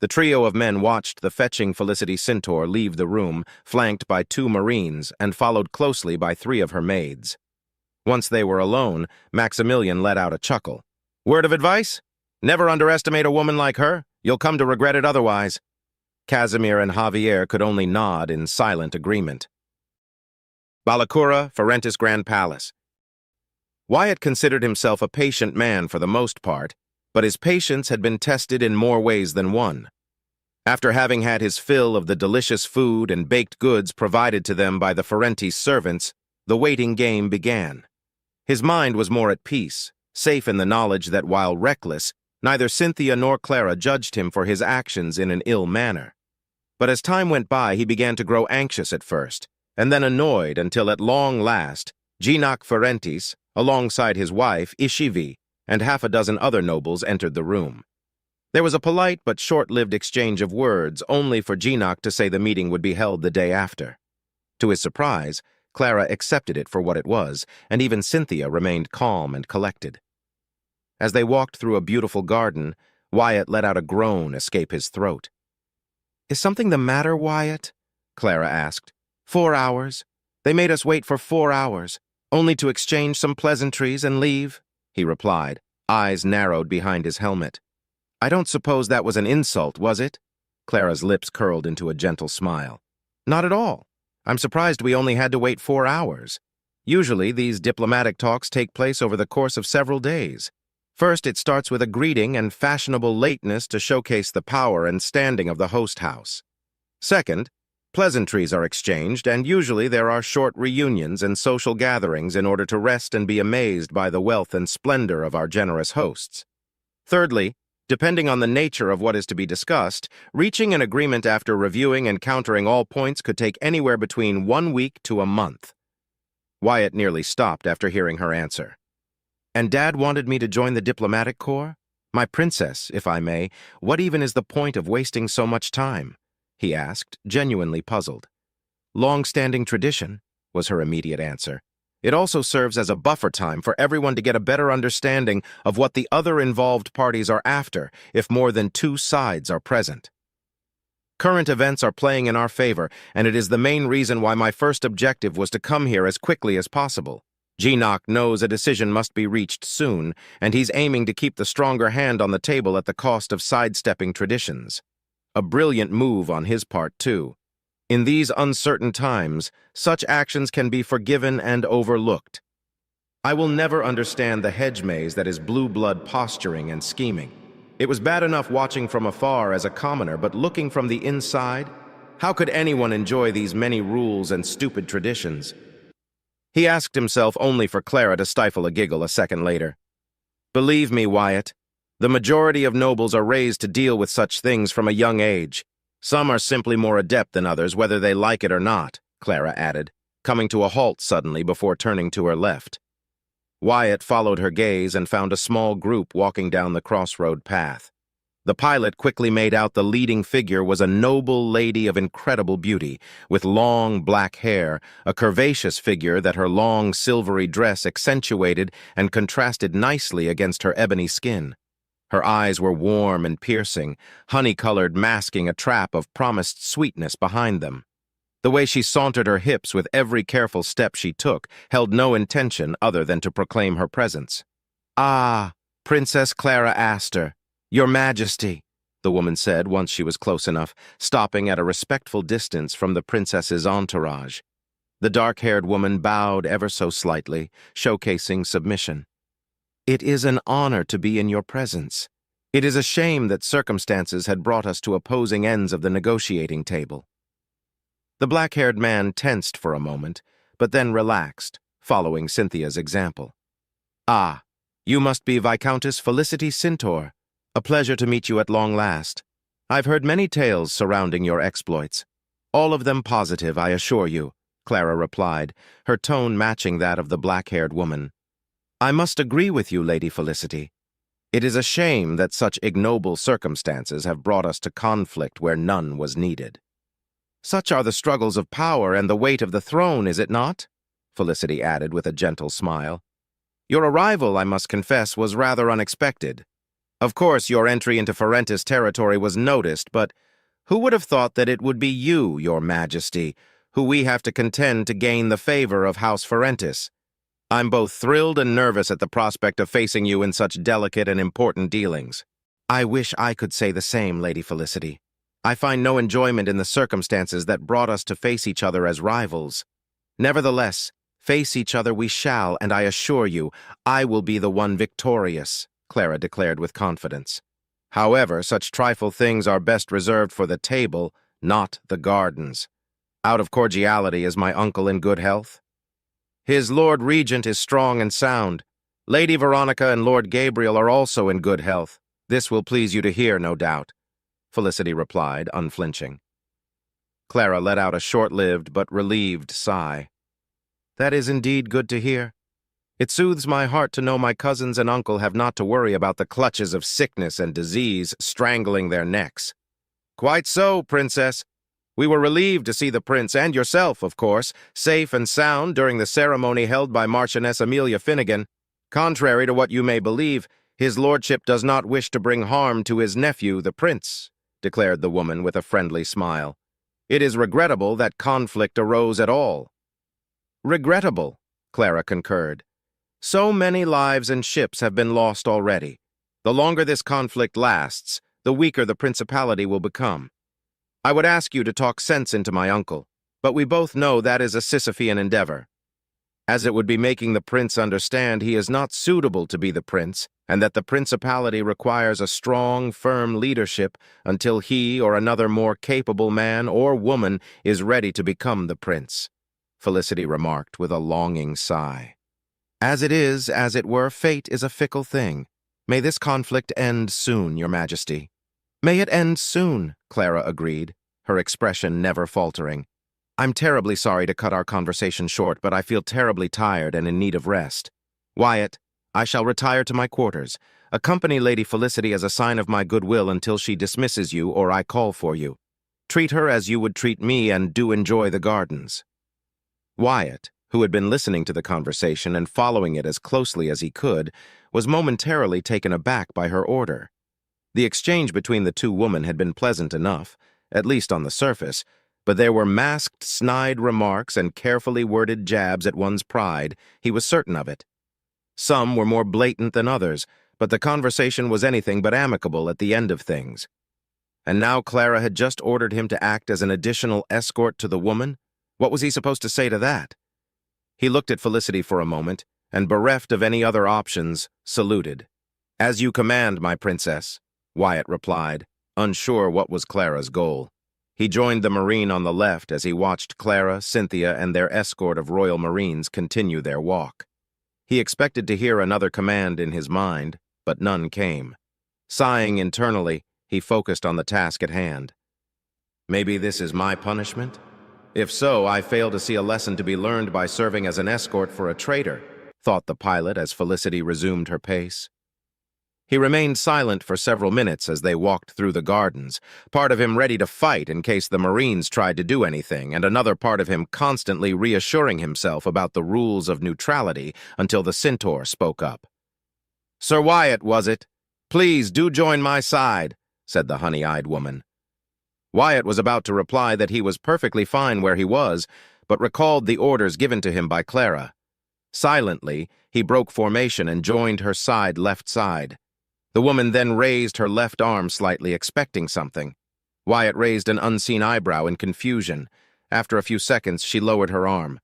The trio of men watched the fetching Felicity Centaur leave the room, flanked by 2 Marines and followed closely by 3 of her maids. Once they were alone, Maximilian let out a chuckle. Word of advice? Never underestimate a woman like her. You'll come to regret it otherwise. Casimir and Javier could only nod in silent agreement. Balakura, Ferentis Grand Palace. Wyatt considered himself a patient man for the most part, but his patience had been tested in more ways than one. After having had his fill of the delicious food and baked goods provided to them by the Ferentis servants, the waiting game began. His mind was more at peace, safe in the knowledge that while reckless, neither Cynthia nor Clara judged him for his actions in an ill manner. But as time went by, he began to grow anxious at first, and then annoyed until at long last, Geenock Ferentis, alongside his wife, Ishivi, and half a dozen other nobles entered the room. There was a polite but short-lived exchange of words, only for Geenock to say the meeting would be held the day after. To his surprise, Clara accepted it for what it was, and even Cynthia remained calm and collected. As they walked through a beautiful garden, Wyatt let out a groan escape his throat. Is something the matter, Wyatt? Clara asked. 4 hours. They made us wait for 4 hours, only to exchange some pleasantries and leave, he replied, eyes narrowed behind his helmet. I don't suppose that was an insult, was it? Clara's lips curled into a gentle smile. Not at all. I'm surprised we only had to wait 4 hours. Usually, these diplomatic talks take place over the course of several days. First, it starts with a greeting and fashionable lateness to showcase the power and standing of the host house. Second, pleasantries are exchanged, and usually there are short reunions and social gatherings in order to rest and be amazed by the wealth and splendor of our generous hosts. Thirdly, depending on the nature of what is to be discussed, reaching an agreement after reviewing and countering all points could take anywhere between 1 week to a month. Wyatt nearly stopped after hearing her answer. And Dad wanted me to join the diplomatic corps? My princess, if I may, what even is the point of wasting so much time? He asked, genuinely puzzled. Long-standing tradition, was her immediate answer. It also serves as a buffer time for everyone to get a better understanding of what the other involved parties are after if more than 2 sides are present. Current events are playing in our favor, and it is the main reason why my first objective was to come here as quickly as possible. Geenock knows a decision must be reached soon, and he's aiming to keep the stronger hand on the table at the cost of sidestepping traditions. A brilliant move on his part, too. In these uncertain times, such actions can be forgiven and overlooked. I will never understand the hedge maze that is blue blood posturing and scheming. It was bad enough watching from afar as a commoner, but looking from the inside? How could anyone enjoy these many rules and stupid traditions? He asked himself only for Clara to stifle a giggle a second later. Believe me, Wyatt, the majority of nobles are raised to deal with such things from a young age. Some are simply more adept than others, whether they like it or not, Clara added, coming to a halt suddenly before turning to her left. Wyatt followed her gaze and found a small group walking down the crossroad path. The pilot quickly made out the leading figure was a noble lady of incredible beauty, with long black hair, a curvaceous figure that her long silvery dress accentuated and contrasted nicely against her ebony skin. Her eyes were warm and piercing, honey-colored, masking a trap of promised sweetness behind them. The way she sauntered her hips with every careful step she took held no intention other than to proclaim her presence. "Ah, Princess Clara Astor, Your Majesty," the woman said once she was close enough, stopping at a respectful distance from the princess's entourage. The dark-haired woman bowed ever so slightly, showcasing submission. "It is an honor to be in your presence. It is a shame that circumstances had brought us to opposing ends of the negotiating table." The black-haired man tensed for a moment, but then relaxed, following Cynthia's example. "Ah, you must be Viscountess Felicity Cintor. A pleasure to meet you at long last. I've heard many tales surrounding your exploits. All of them positive, I assure you," Clara replied, her tone matching that of the black-haired woman. "I must agree with you, Lady Felicity. It is a shame that such ignoble circumstances have brought us to conflict where none was needed." "Such are the struggles of power and the weight of the throne, is it not?" Felicity added with a gentle smile. "Your arrival, I must confess, was rather unexpected. Of course, your entry into Ferentis territory was noticed, but who would have thought that it would be you, Your Majesty, who we have to contend to gain the favor of House Ferentis? I'm both thrilled and nervous at the prospect of facing you in such delicate and important dealings." "I wish I could say the same, Lady Felicity. I find no enjoyment in the circumstances that brought us to face each other as rivals. Nevertheless, face each other we shall, and I assure you, I will be the one victorious," Clara declared with confidence. "However, such trifle things are best reserved for the table, not the gardens. Out of cordiality, is my uncle in good health?" "His Lord Regent is strong and sound. Lady Veronica and Lord Gabriel are also in good health. This will please you to hear, no doubt," Felicity replied, unflinching. Clara let out a short-lived but relieved sigh. "That is indeed good to hear. It soothes my heart to know my cousins and uncle have not to worry about the clutches of sickness and disease strangling their necks." "Quite so, Princess. We were relieved to see the Prince, and yourself, of course, safe and sound during the ceremony held by Marchioness Amelia Finnegan. Contrary to what you may believe, his lordship does not wish to bring harm to his nephew, the Prince," declared the woman with a friendly smile. "It is regrettable that conflict arose at all." "Regrettable," Clara concurred. "So many lives and ships have been lost already. The longer this conflict lasts, the weaker the principality will become. I would ask you to talk sense into my uncle, but we both know that is a Sisyphean endeavor." as it would be making the prince understand he is not suitable to be the prince, and that the principality requires a strong, firm leadership until he or another more capable man or woman is ready to become the prince, Felicity remarked with a longing sigh. As it is, as it were, fate is a fickle thing. May this conflict end soon, Your Majesty. May it end soon, Clara agreed, her expression never faltering. I'm terribly sorry to cut our conversation short, but I feel terribly tired and in need of rest. Wyatt, I shall retire to my quarters. Accompany Lady Felicity as a sign of my goodwill until she dismisses you or I call for you. Treat her as you would treat me and do enjoy the gardens. Wyatt, who had been listening to the conversation and following it as closely as he could, was momentarily taken aback by her order. The exchange between the two women had been pleasant enough, at least on the surface, but there were masked, snide remarks and carefully worded jabs at one's pride, he was certain of it. Some were more blatant than others, but the conversation was anything but amicable at the end of things. And now Clara had just ordered him to act as an additional escort to the woman? What was he supposed to say to that? He looked at Felicity for a moment, and bereft of any other options, saluted. As you command, my princess, Wyatt replied, unsure what was Clara's goal. He joined the Marine on the left as he watched Clara, Cynthia, and their escort of Royal Marines continue their walk. He expected to hear another command in his mind, but none came. Sighing internally, he focused on the task at hand. Maybe this is my punishment? If so, I fail to see a lesson to be learned by serving as an escort for a traitor, thought the pilot as Felicity resumed her pace. He remained silent for several minutes as they walked through the gardens, part of him ready to fight in case the Marines tried to do anything, and another part of him constantly reassuring himself about the rules of neutrality until the Centaur spoke up. Sir Wyatt, was it? Please do join my side, said the honey-eyed woman. Wyatt was about to reply that he was perfectly fine where he was, but recalled the orders given to him by Clara. Silently, he broke formation and joined her left side. The woman then raised her left arm slightly, expecting something. Wyatt raised an unseen eyebrow in confusion. After a few seconds, she lowered her arm.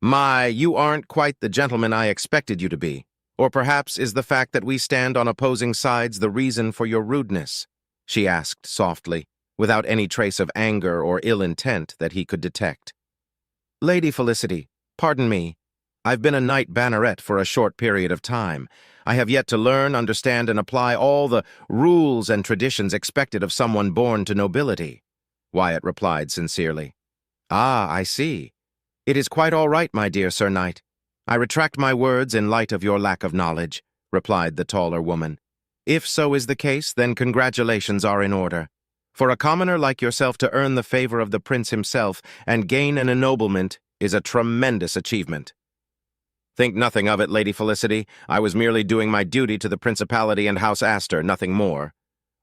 My, you aren't quite the gentleman I expected you to be. Or perhaps is the fact that we stand on opposing sides the reason for your rudeness? She asked softly, without any trace of anger or ill intent that he could detect. Lady Felicity, pardon me. I've been a knight banneret for a short period of time. I have yet to learn, understand, and apply all the rules and traditions expected of someone born to nobility, Wyatt replied sincerely. Ah, I see. It is quite all right, my dear Sir Knight. I retract my words in light of your lack of knowledge, replied the taller woman. If so is the case, then congratulations are in order. For a commoner like yourself to earn the favor of the prince himself and gain an ennoblement is a tremendous achievement. Think nothing of it, Lady Felicity. I was merely doing my duty to the Principality and House Astor, nothing more,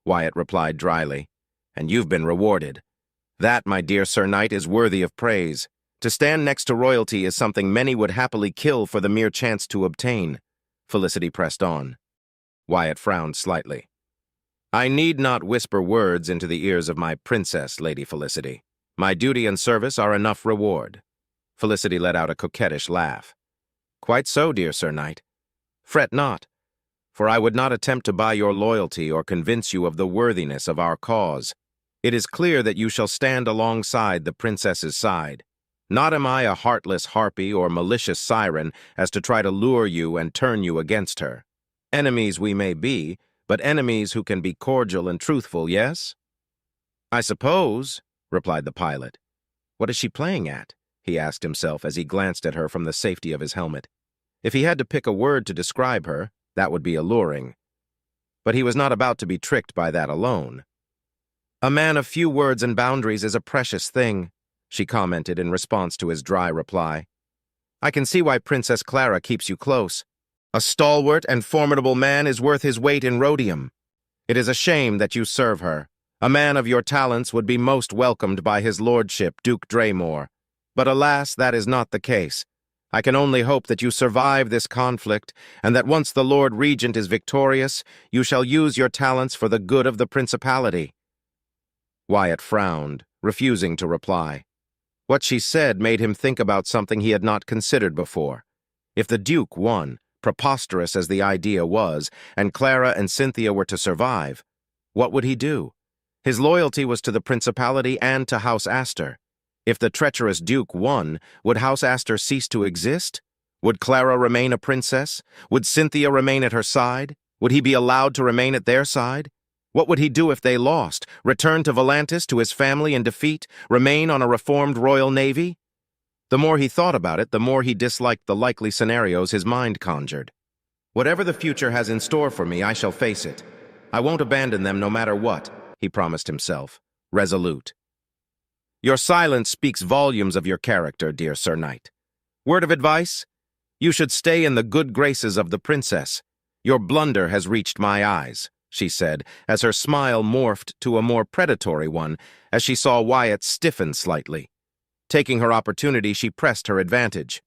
Wyatt replied dryly. And you've been rewarded. That, my dear Sir Knight, is worthy of praise. To stand next to royalty is something many would happily kill for the mere chance to obtain, Felicity pressed on. Wyatt frowned slightly. I need not whisper words into the ears of my princess, Lady Felicity. My duty and service are enough reward. Felicity let out a coquettish laugh. Quite so, dear Sir Knight. Fret not, for I would not attempt to buy your loyalty or convince you of the worthiness of our cause. It is clear that you shall stand alongside the princess's side. Not am I a heartless harpy or malicious siren as to try to lure you and turn you against her. Enemies we may be, but enemies who can be cordial and truthful, yes? I suppose, replied the pilot. What is she playing at? He asked himself as he glanced at her from the safety of his helmet. If he had to pick a word to describe her, that would be alluring. But he was not about to be tricked by that alone. A man of few words and boundaries is a precious thing, she commented in response to his dry reply. I can see why Princess Clara keeps you close. A stalwart and formidable man is worth his weight in rhodium. It is a shame that you serve her. A man of your talents would be most welcomed by his lordship, Duke Draymore. But alas, that is not the case. I can only hope that you survive this conflict, and that once the Lord Regent is victorious, you shall use your talents for the good of the Principality. Wyatt frowned, refusing to reply. What she said made him think about something he had not considered before. If the Duke won, preposterous as the idea was, and Clara and Cynthia were to survive, what would he do? His loyalty was to the principality and to House Astor. If the treacherous Duke won, would House Astor cease to exist? Would Clara remain a princess? Would Cynthia remain at her side? Would he be allowed to remain at their side? What would he do if they lost? Return to Volantis, to his family in defeat? Remain on a reformed Royal Navy? The more he thought about it, the more he disliked the likely scenarios his mind conjured. Whatever the future has in store for me, I shall face it. I won't abandon them no matter what, he promised himself, resolute. Your silence speaks volumes of your character, dear Sir Knight. Word of advice? You should stay in the good graces of the princess. Your blunder has reached my eyes, she said, as her smile morphed to a more predatory one as she saw Wyatt stiffen slightly. Taking her opportunity, she pressed her advantage.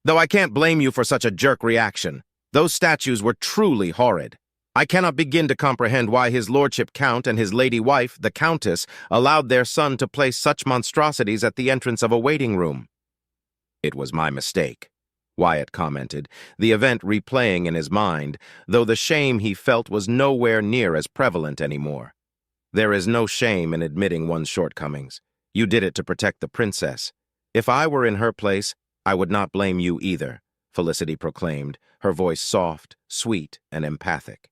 Though I can't blame you for such a jerk reaction. Those statues were truly horrid. I cannot begin to comprehend why his lordship Count and his lady wife, the Countess, allowed their son to place such monstrosities at the entrance of a waiting room. It was my mistake, Wyatt commented, the event replaying in his mind, though the shame he felt was nowhere near as prevalent anymore. There is no shame in admitting one's shortcomings. You did it to protect the princess. If I were in her place, I would not blame you either, Felicity proclaimed, her voice soft, sweet, and empathic.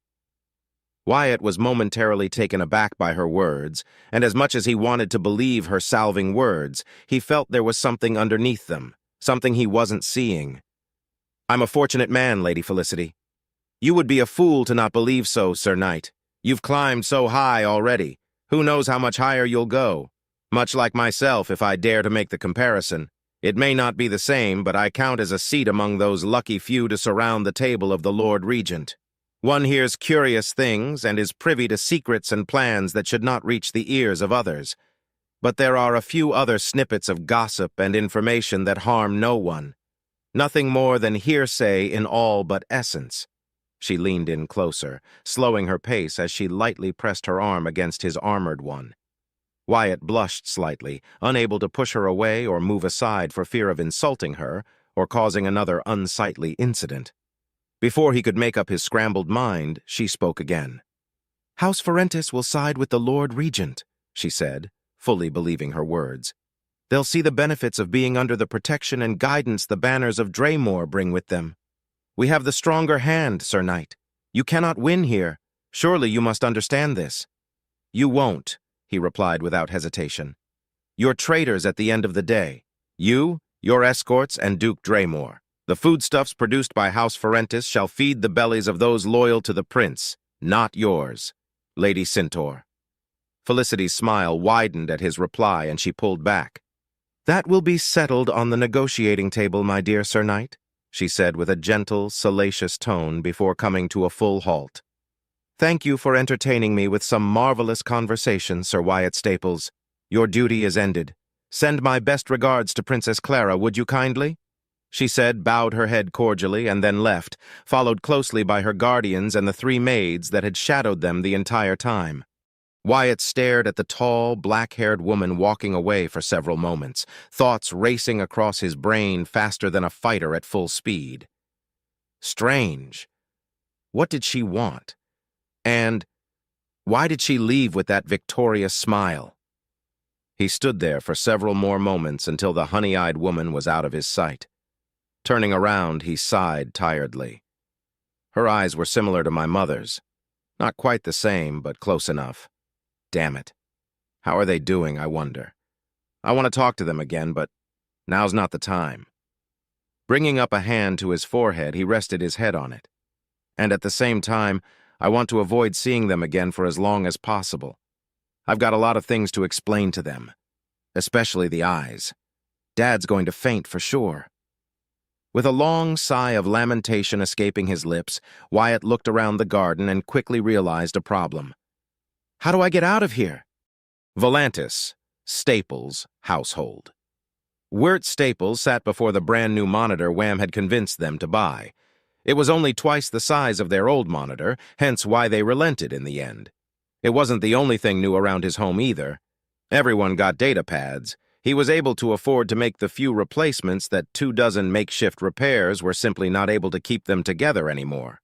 Wyatt was momentarily taken aback by her words, and as much as he wanted to believe her salving words, he felt there was something underneath them, something he wasn't seeing. I'm a fortunate man, Lady Felicity. You would be a fool to not believe so, Sir Knight. You've climbed so high already. Who knows how much higher you'll go? Much like myself, if I dare to make the comparison. It may not be the same, but I count as a seat among those lucky few to surround the table of the Lord Regent. One hears curious things and is privy to secrets and plans that should not reach the ears of others. But there are a few other snippets of gossip and information that harm no one. Nothing more than hearsay in all but essence. She leaned in closer, slowing her pace as she lightly pressed her arm against his armored one. Wyatt blushed slightly, unable to push her away or move aside for fear of insulting her or causing another unsightly incident. Before he could make up his scrambled mind, she spoke again. House Ferentis will side with the Lord Regent, she said, fully believing her words. They'll see the benefits of being under the protection and guidance the banners of Draymore bring with them. We have the stronger hand, Sir Knight. You cannot win here. Surely you must understand this. You won't, he replied without hesitation. You're traitors at the end of the day. You, your escorts, and Duke Draymore. The foodstuffs produced by House Ferentis shall feed the bellies of those loyal to the prince, not yours, Lady Cyntor. Felicity's smile widened at his reply, and she pulled back. That will be settled on the negotiating table, my dear Sir Knight, she said with a gentle, salacious tone before coming to a full halt. Thank you for entertaining me with some marvelous conversation, Sir Wyatt Staples. Your duty is ended. Send my best regards to Princess Clara, would you kindly? She said, bowed her head cordially, and then left, followed closely by her guardians and the three maids that had shadowed them the entire time. Wyatt stared at the tall, black-haired woman walking away for several moments, thoughts racing across his brain faster than a fighter at full speed. Strange. What did she want? And why did she leave with that victorious smile? He stood there for several more moments until the honey-eyed woman was out of his sight. Turning around, he sighed tiredly. Her eyes were similar to my mother's. Not quite the same, but close enough. Damn it. How are they doing, I wonder? I want to talk to them again, but now's not the time. Bringing up a hand to his forehead, he rested his head on it. And at the same time, I want to avoid seeing them again for as long as possible. I've got a lot of things to explain to them. Especially the eyes. Dad's going to faint for sure. With a long sigh of lamentation escaping his lips, Wyatt looked around the garden and quickly realized a problem. How do I get out of here? Volantis, Staples' household. Wirt Staples sat before the brand-new monitor Wham had convinced them to buy. It was only twice the size of their old monitor, hence why they relented in the end. It wasn't the only thing new around his home either. Everyone got data pads. He was able to afford to make the few replacements that 24 makeshift repairs were simply not able to keep them together anymore.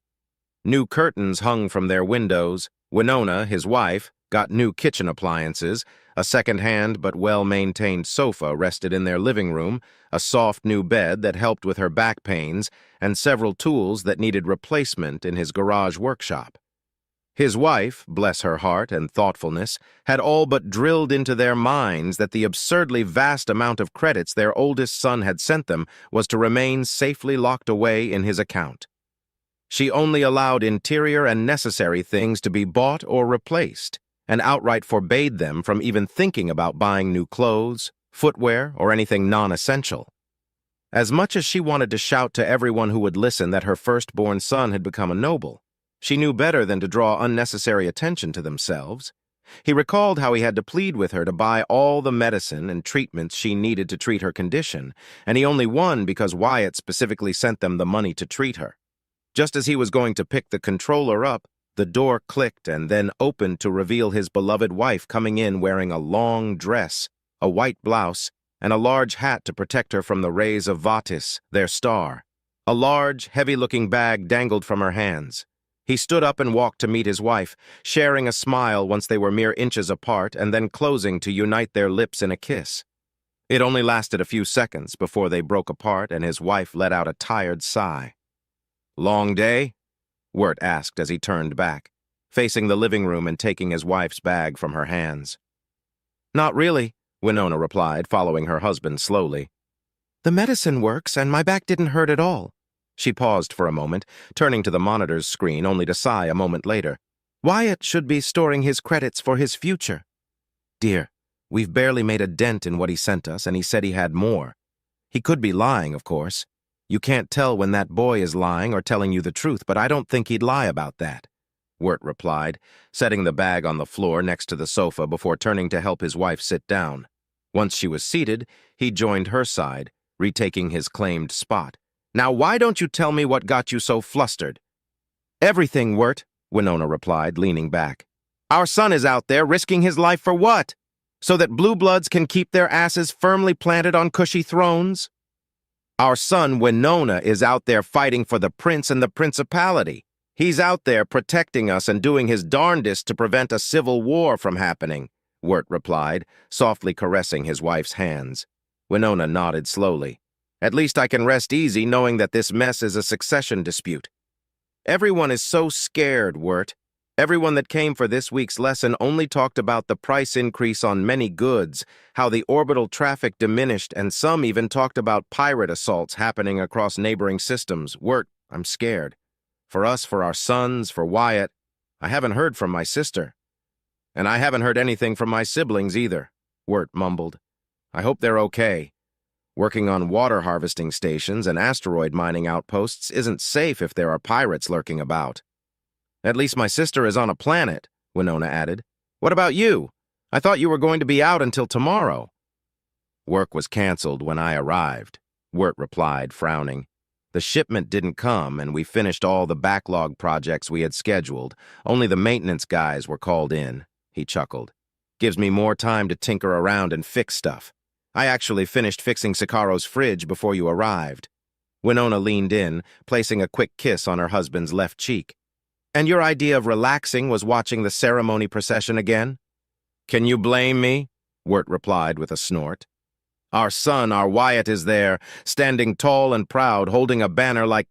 New curtains hung from their windows. Winona, his wife, got new kitchen appliances. A second-hand but well-maintained sofa rested in their living room, a soft new bed that helped with her back pains, and several tools that needed replacement in his garage workshop. His wife, bless her heart and thoughtfulness, had all but drilled into their minds that the absurdly vast amount of credits their oldest son had sent them was to remain safely locked away in his account. She only allowed interior and necessary things to be bought or replaced, and outright forbade them from even thinking about buying new clothes, footwear, or anything non-essential. As much as she wanted to shout to everyone who would listen that her firstborn son had become a noble, she knew better than to draw unnecessary attention to themselves. He recalled how he had to plead with her to buy all the medicine and treatments she needed to treat her condition, and he only won because Wyatt specifically sent them the money to treat her. Just as he was going to pick the controller up, the door clicked and then opened to reveal his beloved wife coming in wearing a long dress, a white blouse, and a large hat to protect her from the rays of Vatis, their star. A large, heavy-looking bag dangled from her hands. He stood up and walked to meet his wife, sharing a smile once they were mere inches apart and then closing to unite their lips in a kiss. It only lasted a few seconds before they broke apart and his wife let out a tired sigh. "Long day?" Wirt asked as he turned back, facing the living room and taking his wife's bag from her hands. "Not really," Winona replied, following her husband slowly. "The medicine works, and my back didn't hurt at all." She paused for a moment, turning to the monitor's screen only to sigh a moment later. "Wyatt should be storing his credits for his future." "Dear, we've barely made a dent in what he sent us, and he said he had more. He could be lying, of course. You can't tell when that boy is lying or telling you the truth, but I don't think he'd lie about that," Wirt replied, setting the bag on the floor next to the sofa before turning to help his wife sit down. Once she was seated, he joined her side, retaking his claimed spot. "Now why don't you tell me what got you so flustered?" "Everything, Wirt," Winona replied, leaning back. "Our son is out there risking his life for what? So that blue bloods can keep their asses firmly planted on cushy thrones? Our son, Winona, is out there fighting for the prince and the principality. He's out there protecting us and doing his darndest to prevent a civil war from happening," Wirt replied, softly caressing his wife's hands. Winona nodded slowly. "At least I can rest easy knowing that this mess is a succession dispute." "Everyone is so scared, Wirt. Everyone that came for this week's lesson only talked about the price increase on many goods, how the orbital traffic diminished, and some even talked about pirate assaults happening across neighboring systems. Wirt, I'm scared. For us, for our sons, for Wyatt. I haven't heard from my sister. And I haven't heard anything from my siblings either," Wirt mumbled. "I hope they're okay. Working on water harvesting stations and asteroid mining outposts isn't safe if there are pirates lurking about." "At least my sister is on a planet," Winona added. "What about you? I thought you were going to be out until tomorrow." "Work was canceled when I arrived," Wirt replied, frowning. "The shipment didn't come, and we finished all the backlog projects we had scheduled. Only the maintenance guys were called in," he chuckled. "Gives me more time to tinker around and fix stuff. I actually finished fixing Sikaro's fridge before you arrived." Winona leaned in, placing a quick kiss on her husband's left cheek. "And your idea of relaxing was watching the ceremony procession again?" "Can you blame me?" Wirt replied with a snort. "Our son, our Wyatt, is there, standing tall and proud, holding a banner like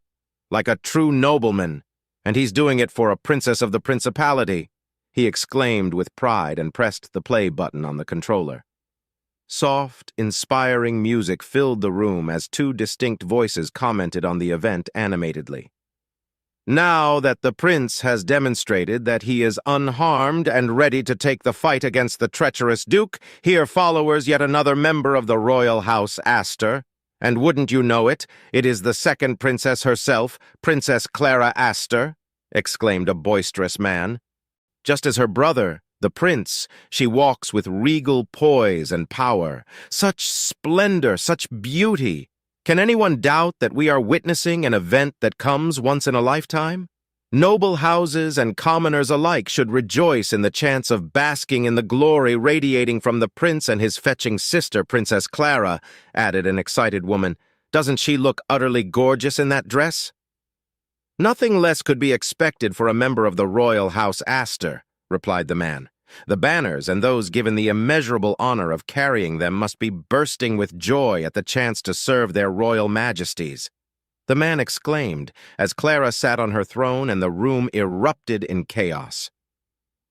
a true nobleman. And he's doing it for a princess of the principality," he exclaimed with pride and pressed the play button on the controller. Soft, inspiring music filled the room as two distinct voices commented on the event animatedly. "Now that the prince has demonstrated that he is unharmed and ready to take the fight against the treacherous duke, here followers yet another member of the royal house Astor. And wouldn't you know it, it is the second princess herself, Princess Clara Astor," exclaimed a boisterous man. "Just as her brother, the prince, she walks with regal poise and power. Such splendor, such beauty. Can anyone doubt that we are witnessing an event that comes once in a lifetime?" Noble houses and commoners alike should rejoice in the chance of basking in the glory radiating from the prince and his fetching sister, Princess Clara," added an excited woman. "Doesn't she look utterly gorgeous in that dress?" "Nothing less could be expected for a member of the royal house Astor," replied the man. "The banners and those given the immeasurable honor of carrying them must be bursting with joy at the chance to serve their royal majesties." The man exclaimed as Clara sat on her throne and the room erupted in chaos.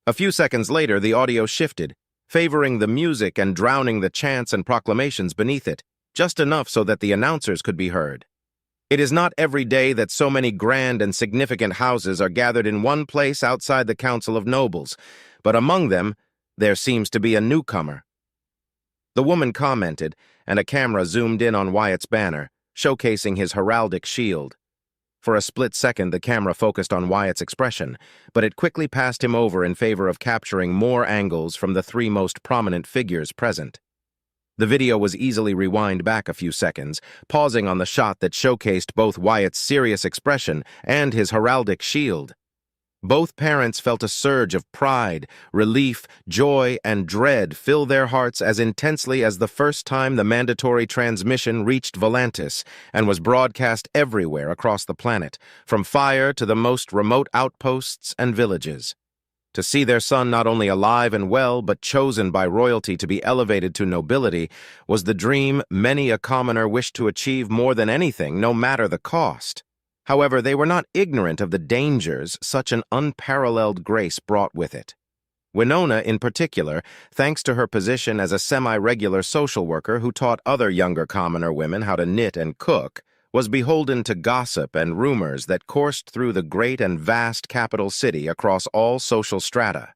A few seconds later, the audio shifted, favoring the music and drowning the chants and proclamations beneath it, just enough so that the announcers could be heard. It is not every day that so many grand and significant houses are gathered in one place outside the Council of Nobles, but among them, there seems to be a newcomer. The woman commented, and a camera zoomed in on Wyatt's banner, showcasing his heraldic shield. For a split second, the camera focused on Wyatt's expression, but it quickly passed him over in favor of capturing more angles from the three most prominent figures present. The video was easily rewind back a few seconds, pausing on the shot that showcased both Wyatt's serious expression and his heraldic shield. Both parents felt a surge of pride, relief, joy, and dread fill their hearts as intensely as the first time the mandatory transmission reached Volantis and was broadcast everywhere across the planet, from Fire to the most remote outposts and villages. To see their son not only alive and well, but chosen by royalty to be elevated to nobility, was the dream many a commoner wished to achieve more than anything, no matter the cost. However, they were not ignorant of the dangers such an unparalleled grace brought with it. Winona, in particular, thanks to her position as a semi-regular social worker who taught other younger commoner women how to knit and cook, was beholden to gossip and rumors that coursed through the great and vast capital city across all social strata.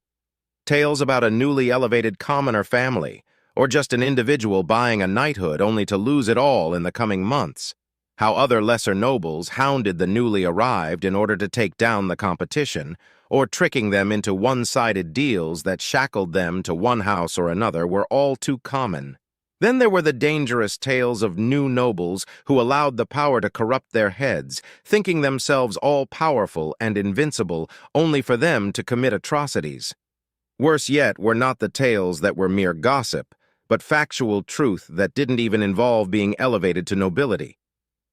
Tales about a newly elevated commoner family, or just an individual buying a knighthood only to lose it all in the coming months. How other lesser nobles hounded the newly arrived in order to take down the competition, or tricking them into one-sided deals that shackled them to one house or another were all too common. Then there were the dangerous tales of new nobles who allowed the power to corrupt their heads, thinking themselves all-powerful and invincible only for them to commit atrocities. Worse yet were not the tales that were mere gossip, but factual truth that didn't even involve being elevated to nobility.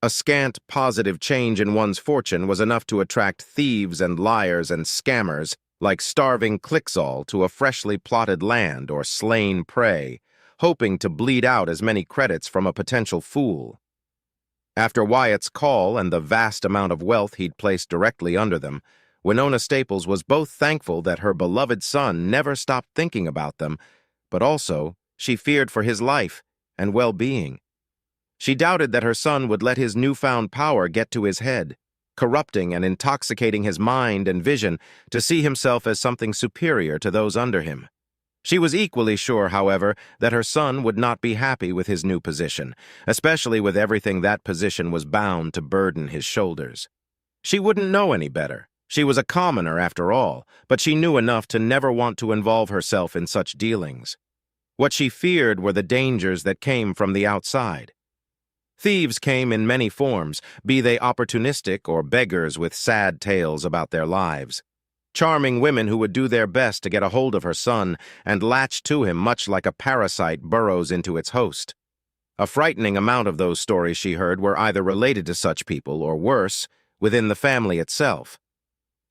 A scant positive change in one's fortune was enough to attract thieves and liars and scammers like starving Clixall to a freshly plotted land or slain prey, hoping to bleed out as many credits from a potential fool. After Wyatt's call and the vast amount of wealth he'd placed directly under them, Winona Staples was both thankful that her beloved son never stopped thinking about them, but also she feared for his life and well-being. She doubted that her son would let his newfound power get to his head, corrupting and intoxicating his mind and vision to see himself as something superior to those under him. She was equally sure, however, that her son would not be happy with his new position, especially with everything that position was bound to burden his shoulders. She wouldn't know any better. She was a commoner after all, but she knew enough to never want to involve herself in such dealings. What she feared were the dangers that came from the outside. Thieves came in many forms, be they opportunistic or beggars with sad tales about their lives. Charming women who would do their best to get a hold of her son and latch to him much like a parasite burrows into its host. A frightening amount of those stories she heard were either related to such people or worse, within the family itself.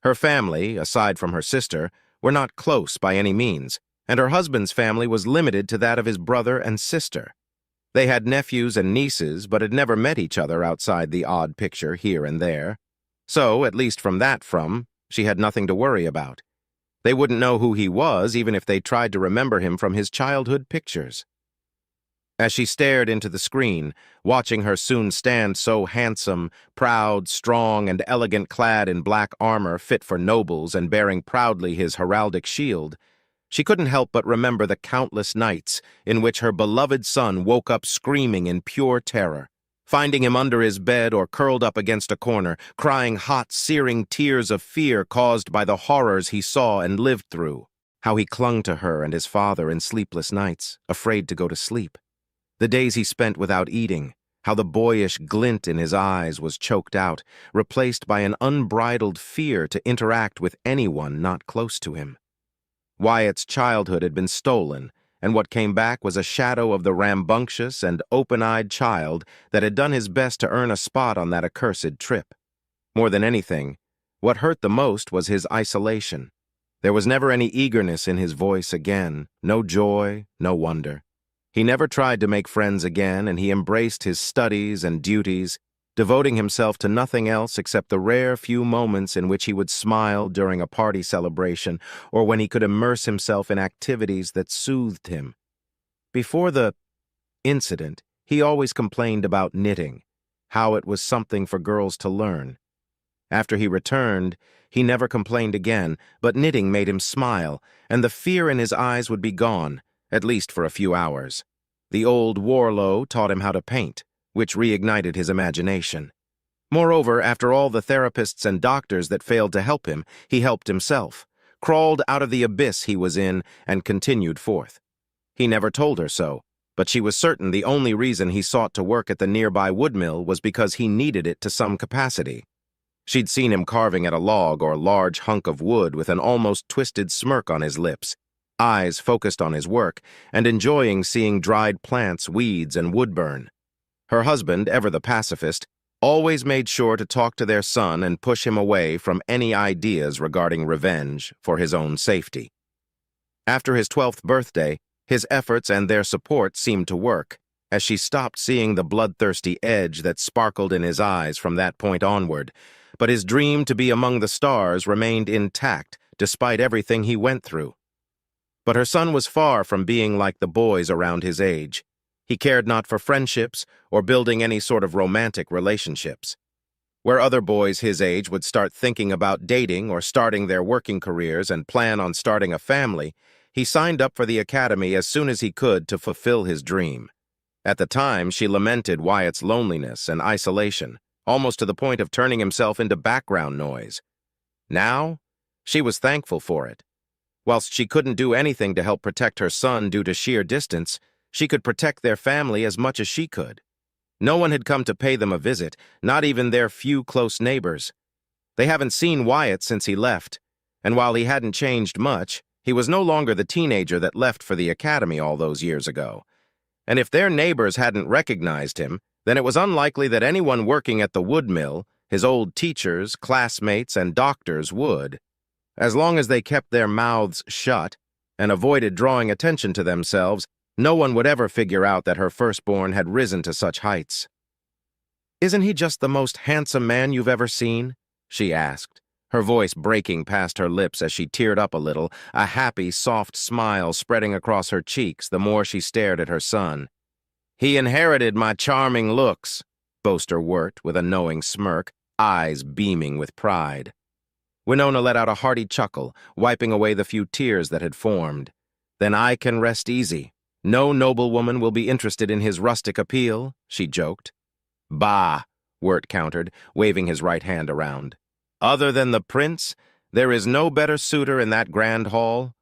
Her family, aside from her sister, were not close by any means, and her husband's family was limited to that of his brother and sister. They had nephews and nieces, but had never met each other outside the odd picture here and there. So, at least she had nothing to worry about. They wouldn't know who he was, even if they tried to remember him from his childhood pictures. As she stared into the screen, watching her soon stand so handsome, proud, strong, and elegant clad in black armor fit for nobles and bearing proudly his heraldic shield, she couldn't help but remember the countless nights in which her beloved son woke up screaming in pure terror, finding him under his bed or curled up against a corner, crying hot, searing tears of fear caused by the horrors he saw and lived through, how he clung to her and his father in sleepless nights, afraid to go to sleep, the days he spent without eating, how the boyish glint in his eyes was choked out, replaced by an unbridled fear to interact with anyone not close to him. Wyatt's childhood had been stolen, and what came back was a shadow of the rambunctious and open-eyed child that had done his best to earn a spot on that accursed trip. More than anything, what hurt the most was his isolation. There was never any eagerness in his voice again, no joy, no wonder. He never tried to make friends again, and he embraced his studies and duties, devoting himself to nothing else except the rare few moments in which he would smile during a party celebration or when he could immerse himself in activities that soothed him. Before the incident, he always complained about knitting, how it was something for girls to learn. After he returned, he never complained again, but knitting made him smile, and the fear in his eyes would be gone, at least for a few hours. The old Warlow taught him how to paint, which reignited his imagination. Moreover, after all the therapists and doctors that failed to help him, he helped himself, crawled out of the abyss he was in, and continued forth. He never told her so, but she was certain the only reason he sought to work at the nearby woodmill was because he needed it to some capacity. She'd seen him carving at a log or large hunk of wood with an almost twisted smirk on his lips, eyes focused on his work, and enjoying seeing dried plants, weeds, and wood burn. Her husband, ever the pacifist, always made sure to talk to their son and push him away from any ideas regarding revenge for his own safety. After his 12th birthday, his efforts and their support seemed to work, as she stopped seeing the bloodthirsty edge that sparkled in his eyes from that point onward, but his dream to be among the stars remained intact despite everything he went through. But her son was far from being like the boys around his age. He cared not for friendships or building any sort of romantic relationships. Where other boys his age would start thinking about dating or starting their working careers and plan on starting a family, he signed up for the academy as soon as he could to fulfill his dream. At the time, she lamented Wyatt's loneliness and isolation, almost to the point of turning himself into background noise. Now, she was thankful for it. Whilst she couldn't do anything to help protect her son due to sheer distance, she could protect their family as much as she could. No one had come to pay them a visit, not even their few close neighbors. They haven't seen Wyatt since he left, and while he hadn't changed much, he was no longer the teenager that left for the academy all those years ago. And if their neighbors hadn't recognized him, then it was unlikely that anyone working at the wood mill, his old teachers, classmates, and doctors would. As long as they kept their mouths shut and avoided drawing attention to themselves, no one would ever figure out that her firstborn had risen to such heights. "Isn't he just the most handsome man you've ever seen?" she asked, her voice breaking past her lips as she teared up a little, a happy, soft smile spreading across her cheeks the more she stared at her son. "He inherited my charming looks," boasted Wirt with a knowing smirk, eyes beaming with pride. Winona let out a hearty chuckle, wiping away the few tears that had formed. "Then I can rest easy. No noblewoman will be interested in his rustic appeal," she joked. "Bah," Wirt countered, waving his right hand around. "Other than the prince, there is no better suitor in that grand hall."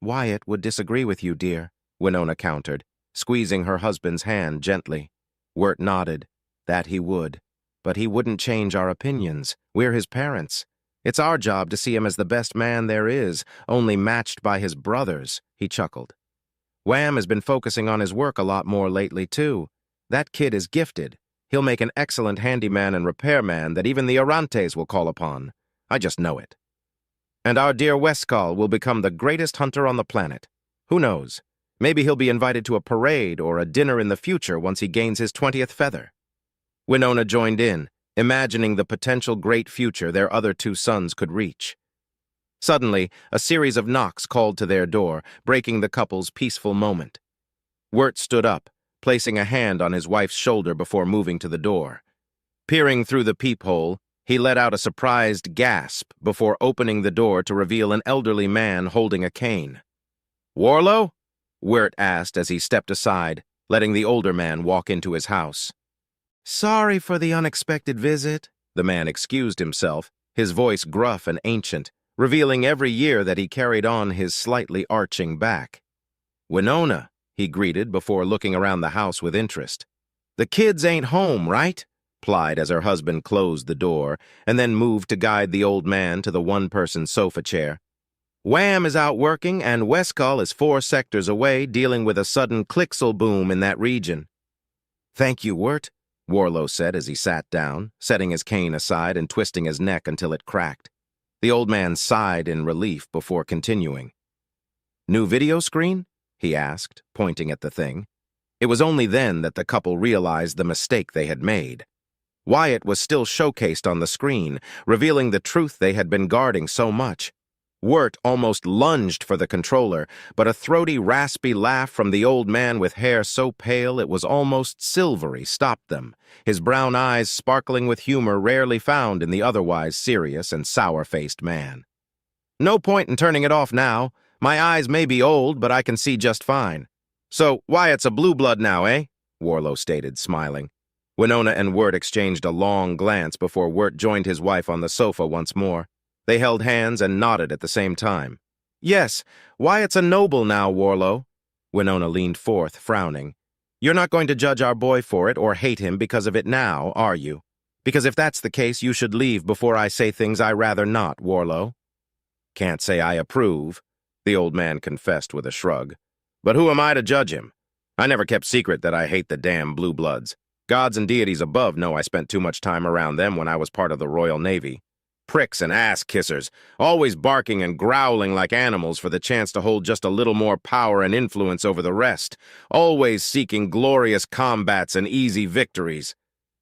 "Wyatt would disagree with you, dear," Winona countered, squeezing her husband's hand gently. Wirt nodded. "That he would. But he wouldn't change our opinions. We're his parents. It's our job to see him as the best man there is, only matched by his brothers," he chuckled. "Wham has been focusing on his work a lot more lately, too. That kid is gifted. He'll make an excellent handyman and repairman that even the Orantes will call upon. I just know it. And our dear Westcall will become the greatest hunter on the planet. Who knows? Maybe he'll be invited to a parade or a dinner in the future once he gains his 20th feather." Winona joined in, imagining the potential great future their other two sons could reach. Suddenly, a series of knocks called to their door, breaking the couple's peaceful moment. Wirt stood up, placing a hand on his wife's shoulder before moving to the door. Peering through the peephole, he let out a surprised gasp before opening the door to reveal an elderly man holding a cane. "Warlow?" Wirt asked as he stepped aside, letting the older man walk into his house. "Sorry for the unexpected visit," the man excused himself, his voice gruff and ancient, revealing every year that he carried on his slightly arching back. "Winona," he greeted before looking around the house with interest. "The kids ain't home, right?" Plied as her husband closed the door, and then moved to guide the old man to the one-person sofa chair. "Wham is out working, and Westcull is 4 sectors away, dealing with a sudden clixel boom in that region." "Thank you, Wirt," Warlow said as he sat down, setting his cane aside and twisting his neck until it cracked. The old man sighed in relief before continuing. "New video screen?" he asked, pointing at the thing. It was only then that the couple realized the mistake they had made. Wyatt was still showcased on the screen, revealing the truth they had been guarding so much. Wirt almost lunged for the controller, but a throaty, raspy laugh from the old man with hair so pale it was almost silvery stopped them, his brown eyes sparkling with humor rarely found in the otherwise serious and sour-faced man. "No point in turning it off now. My eyes may be old, but I can see just fine." "So Wyatt's a blue blood now, eh?" Warlow stated, smiling. Winona and Wirt exchanged a long glance before Wirt joined his wife on the sofa once more. They held hands and nodded at the same time. "Yes, Wyatt's a noble now, Warlow." Winona leaned forth, frowning. "You're not going to judge our boy for it or hate him because of it now, are you? Because if that's the case, you should leave before I say things I rather not, Warlow." "Can't say I approve," the old man confessed with a shrug. "But who am I to judge him? I never kept secret that I hate the damn blue bloods. Gods and deities above know I spent too much time around them when I was part of the Royal Navy. Pricks and ass-kissers, always barking and growling like animals for the chance to hold just a little more power and influence over the rest, always seeking glorious combats and easy victories,"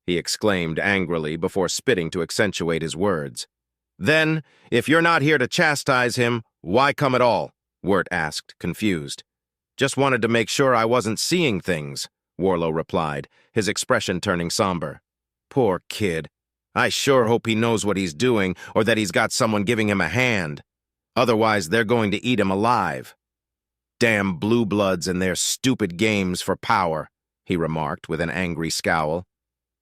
he exclaimed angrily before spitting to accentuate his words. "Then, if you're not here to chastise him, why come at all?" Wirt asked, confused. "Just wanted to make sure I wasn't seeing things," Warlow replied, his expression turning somber. "Poor kid. I sure hope he knows what he's doing, or that he's got someone giving him a hand. Otherwise, they're going to eat him alive. Damn blue bloods and their stupid games for power," he remarked with an angry scowl.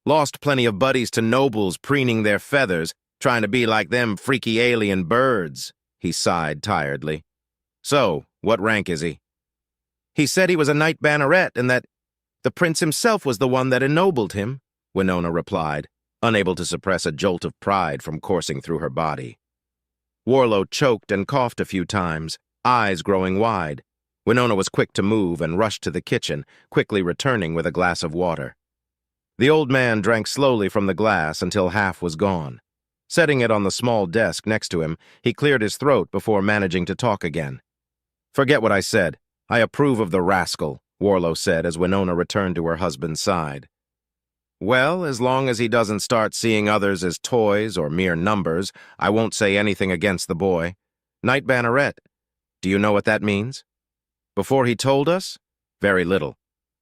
"Lost plenty of buddies to nobles preening their feathers, trying to be like them freaky alien birds," he sighed tiredly. "So, what rank is he?" "He said he was a knight banneret and that the prince himself was the one that ennobled him," Winona replied, unable to suppress a jolt of pride from coursing through her body. Warlow choked and coughed a few times, eyes growing wide. Winona was quick to move and rushed to the kitchen, quickly returning with a glass of water. The old man drank slowly from the glass until half was gone. Setting it on the small desk next to him, he cleared his throat before managing to talk again. "Forget what I said. I approve of the rascal," Warlow said as Winona returned to her husband's side. "Well, as long as he doesn't start seeing others as toys or mere numbers, I won't say anything against the boy. Knight banneret. Do you know what that means?" "Before he told us? Very little.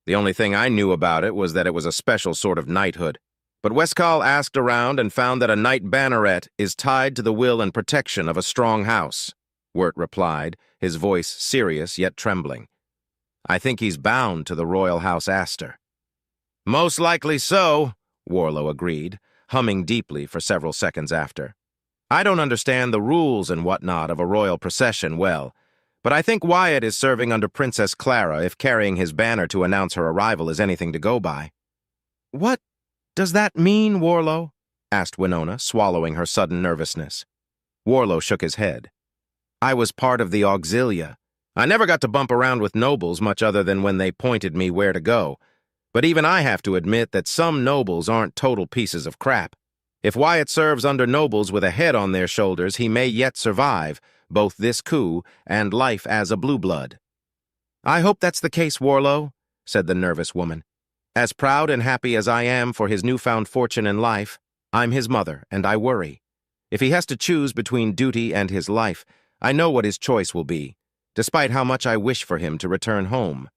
The only thing I knew about it was that it was a special sort of knighthood. But Westcull asked around and found that a knight banneret is tied to the will and protection of a strong house," Wirt replied, his voice serious yet trembling. "I think he's bound to the royal house Astor." "Most likely so," Warlow agreed, humming deeply for several seconds after. "I don't understand the rules and whatnot of a royal procession well, but I think Wyatt is serving under Princess Clara if carrying his banner to announce her arrival is anything to go by." "What does that mean, Warlow?" asked Winona, swallowing her sudden nervousness. Warlow shook his head. "I was part of the auxilia. I never got to bump around with nobles much other than when they pointed me where to go. But even I have to admit that some nobles aren't total pieces of crap. If Wyatt serves under nobles with a head on their shoulders, he may yet survive both this coup and life as a blue blood." "I hope that's the case, Warlow," said the nervous woman. "As proud and happy as I am for his newfound fortune in life, I'm his mother, and I worry. If he has to choose between duty and his life, I know what his choice will be, despite how much I wish for him to return home."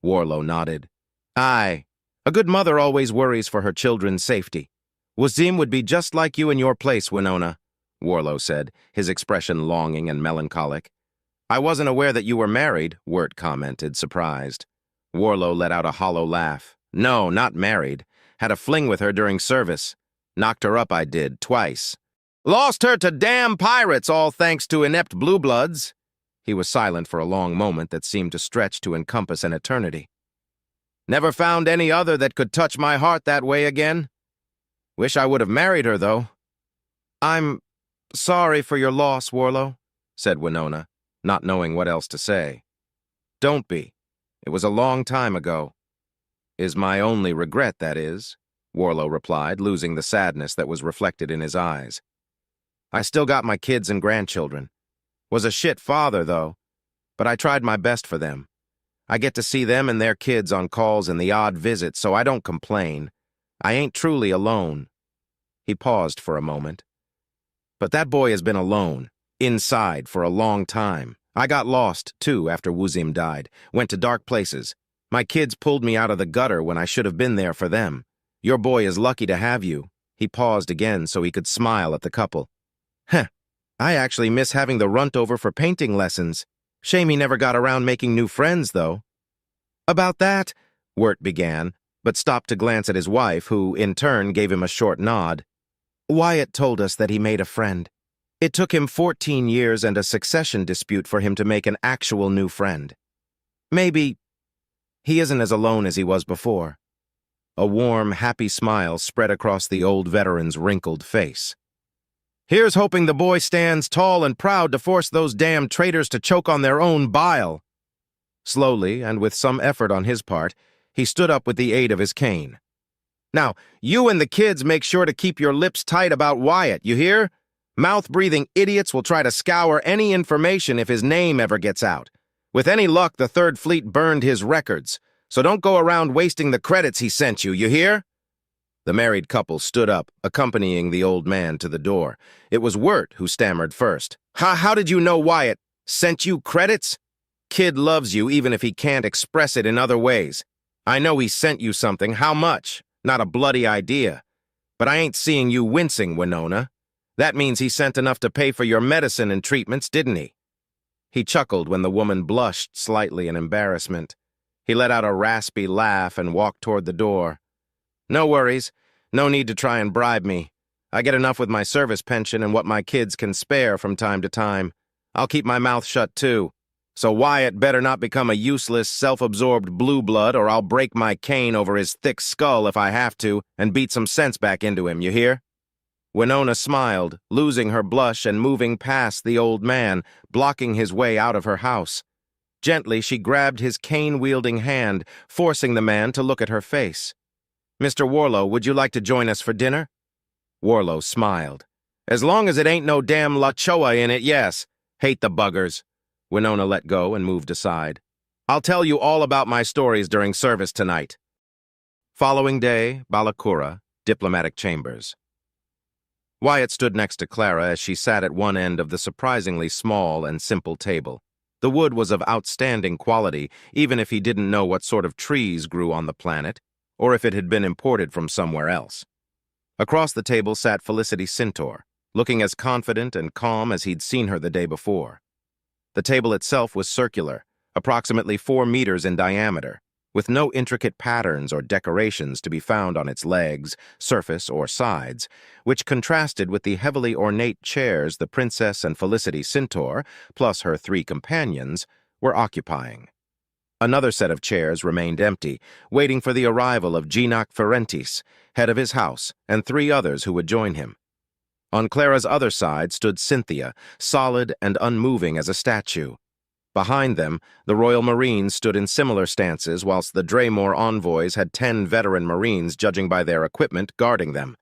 Warlow nodded. "Aye, a good mother always worries for her children's safety. Wazim would be just like you in your place, Winona," Warlow said, his expression longing and melancholic. "I wasn't aware that you were married," Wirt commented, surprised. Warlow let out a hollow laugh. "No, not married. Had a fling with her during service. Knocked her up, I did, twice. Lost her to damn pirates, all thanks to inept blue bloods." He was silent for a long moment that seemed to stretch to encompass an eternity. Never found any other that could touch my heart that way again. Wish I would have married her, though. I'm sorry for your loss, Warlow, said Winona, not knowing what else to say. Don't be. It was a long time ago. Is my only regret, that is, Warlow replied, losing the sadness that was reflected in his eyes. I still got my kids and grandchildren. Was a shit father, though, but I tried my best for them. I get to see them and their kids on calls and the odd visits, so I don't complain. I ain't truly alone. He paused for a moment. But that boy has been alone, inside, for a long time. I got lost, too, after Wuzim died. Went to dark places. My kids pulled me out of the gutter when I should have been there for them. Your boy is lucky to have you. He paused again so he could smile at the couple. Heh, I actually miss having the runt over for painting lessons. Shame he never got around making new friends, though. About that, Wirt began, but stopped to glance at his wife, who, in turn, gave him a short nod. Wyatt told us that he made a friend. It took him 14 years and a succession dispute for him to make an actual new friend. Maybe he isn't as alone as he was before. A warm, happy smile spread across the old veteran's wrinkled face. Here's hoping the boy stands tall and proud to force those damn traitors to choke on their own bile. Slowly, and with some effort on his part, he stood up with the aid of his cane. Now, you and the kids make sure to keep your lips tight about Wyatt, you hear? Mouth-breathing idiots will try to scour any information if his name ever gets out. With any luck, the Third Fleet burned his records, so don't go around wasting the credits he sent you, you hear? The married couple stood up, accompanying the old man to the door. It was Wirt who stammered first. How did you know Wyatt sent you credits? Kid loves you even if he can't express it in other ways. I know he sent you something. How much? Not a bloody idea. But I ain't seeing you wincing, Winona. That means he sent enough to pay for your medicine and treatments, didn't he? He chuckled when the woman blushed slightly in embarrassment. He let out a raspy laugh and walked toward the door. No worries. No need to try and bribe me. I get enough with my service pension and what my kids can spare from time to time. I'll keep my mouth shut, too. So Wyatt better not become a useless, self-absorbed blue blood, or I'll break my cane over his thick skull if I have to and beat some sense back into him, you hear? Winona smiled, losing her blush and moving past the old man, blocking his way out of her house. Gently, she grabbed his cane-wielding hand, forcing the man to look at her face. Mr. Warlow, would you like to join us for dinner? Warlow smiled. As long as it ain't no damn La Choa in it, yes. Hate the buggers. Winona let go and moved aside. I'll tell you all about my stories during service tonight. Following day, Balakura, diplomatic chambers. Wyatt stood next to Clara as she sat at one end of the surprisingly small and simple table. The wood was of outstanding quality, even if he didn't know what sort of trees grew on the planet, or if it had been imported from somewhere else. Across the table sat Felicity Centaur, looking as confident and calm as he'd seen her the day before. The table itself was circular, approximately 4 meters in diameter, with no intricate patterns or decorations to be found on its legs, surface, or sides, which contrasted with the heavily ornate chairs the Princess and Felicity Centaur, plus her 3 companions, were occupying. Another set of chairs remained empty, waiting for the arrival of Geenock Ferentis, head of his house, and 3 others who would join him. On Clara's other side stood Cynthia, solid and unmoving as a statue. Behind them, the Royal Marines stood in similar stances, whilst the Draymore envoys had 10 veteran Marines, judging by their equipment, guarding them.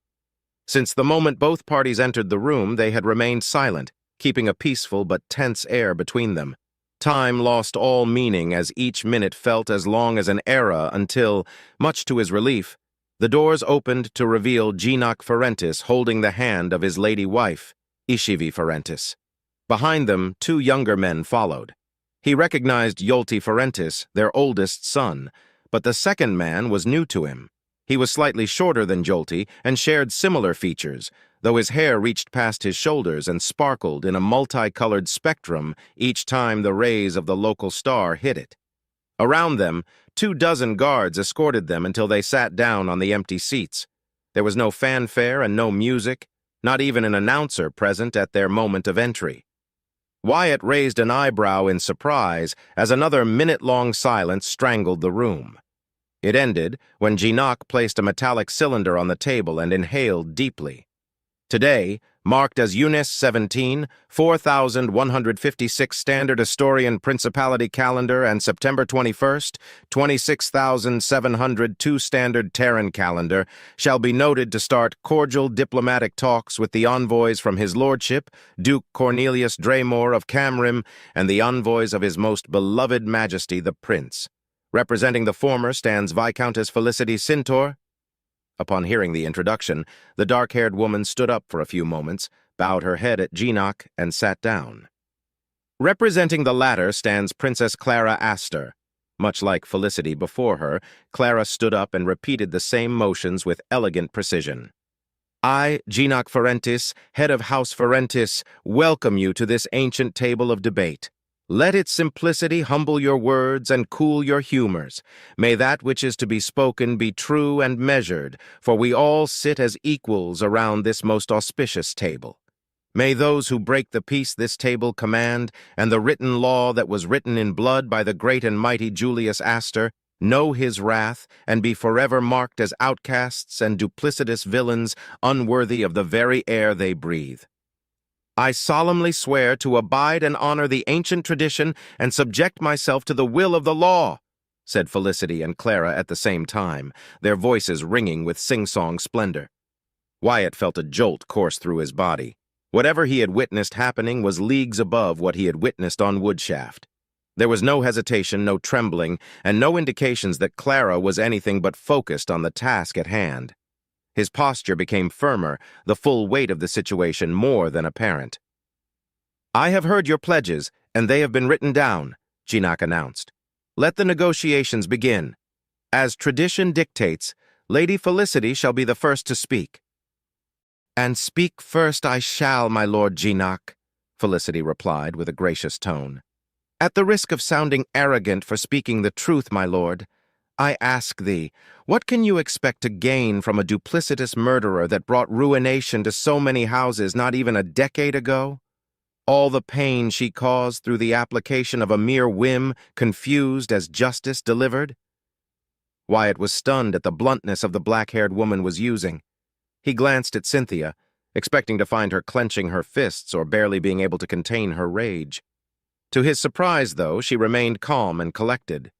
Since the moment both parties entered the room, they had remained silent, keeping a peaceful but tense air between them. Time lost all meaning as each minute felt as long as an era until, much to his relief, the doors opened to reveal Geenock Ferentis holding the hand of his lady wife, Ishivi Ferentis. Behind them, 2 younger men followed. He recognized Yolti Ferentis, their oldest son, but the second man was new to him. He was slightly shorter than Jolti and shared similar features, though his hair reached past his shoulders and sparkled in a multicolored spectrum each time the rays of the local star hit it. Around them, 24 guards escorted them until they sat down on the empty seats. There was no fanfare and no music, not even an announcer present at their moment of entry. Wyatt raised an eyebrow in surprise as another minute-long silence strangled the room. It ended when Geenock placed a metallic cylinder on the table and inhaled deeply. Today, marked as Unis 17, 4156 Standard Astorian Principality Calendar and September 21st, 26702 Standard Terran Calendar, shall be noted to start cordial diplomatic talks with the envoys from His Lordship, Duke Cornelius Draymore of Camrim, and the envoys of His Most Beloved Majesty the Prince. Representing the former stands Viscountess Felicity Cintor. Upon hearing the introduction, the dark-haired woman stood up for a few moments, bowed her head at Geenock, and sat down. Representing the latter stands Princess Clara Astor. Much like Felicity before her, Clara stood up and repeated the same motions with elegant precision. I, Geenock Ferentis, head of House Ferentis, welcome you to this ancient table of debate. Let its simplicity humble your words and cool your humors. May that which is to be spoken be true and measured, for we all sit as equals around this most auspicious table. May those who break the peace this table command, and the written law that was written in blood by the great and mighty Julius Astor, know his wrath, and be forever marked as outcasts and duplicitous villains, unworthy of the very air they breathe. I solemnly swear to abide and honor the ancient tradition and subject myself to the will of the law, said Felicity and Clara at the same time, their voices ringing with sing-song splendor. Wyatt felt a jolt course through his body. Whatever he had witnessed happening was leagues above what he had witnessed on Woodshaft. There was no hesitation, no trembling, and no indications that Clara was anything but focused on the task at hand. His posture became firmer, the full weight of the situation more than apparent. I have heard your pledges, and they have been written down, Geenock announced. Let the negotiations begin. As tradition dictates, Lady Felicity shall be the first to speak. And speak first I shall, my Lord Geenock, Felicity replied with a gracious tone. At the risk of sounding arrogant for speaking the truth, my lord, I ask thee, what can you expect to gain from a duplicitous murderer that brought ruination to so many houses not even a decade ago? All the pain she caused through the application of a mere whim, confused as justice delivered? Wyatt was stunned at the bluntness of the black-haired woman was using. He glanced at Cynthia, expecting to find her clenching her fists or barely being able to contain her rage. To his surprise, though, she remained calm and collected.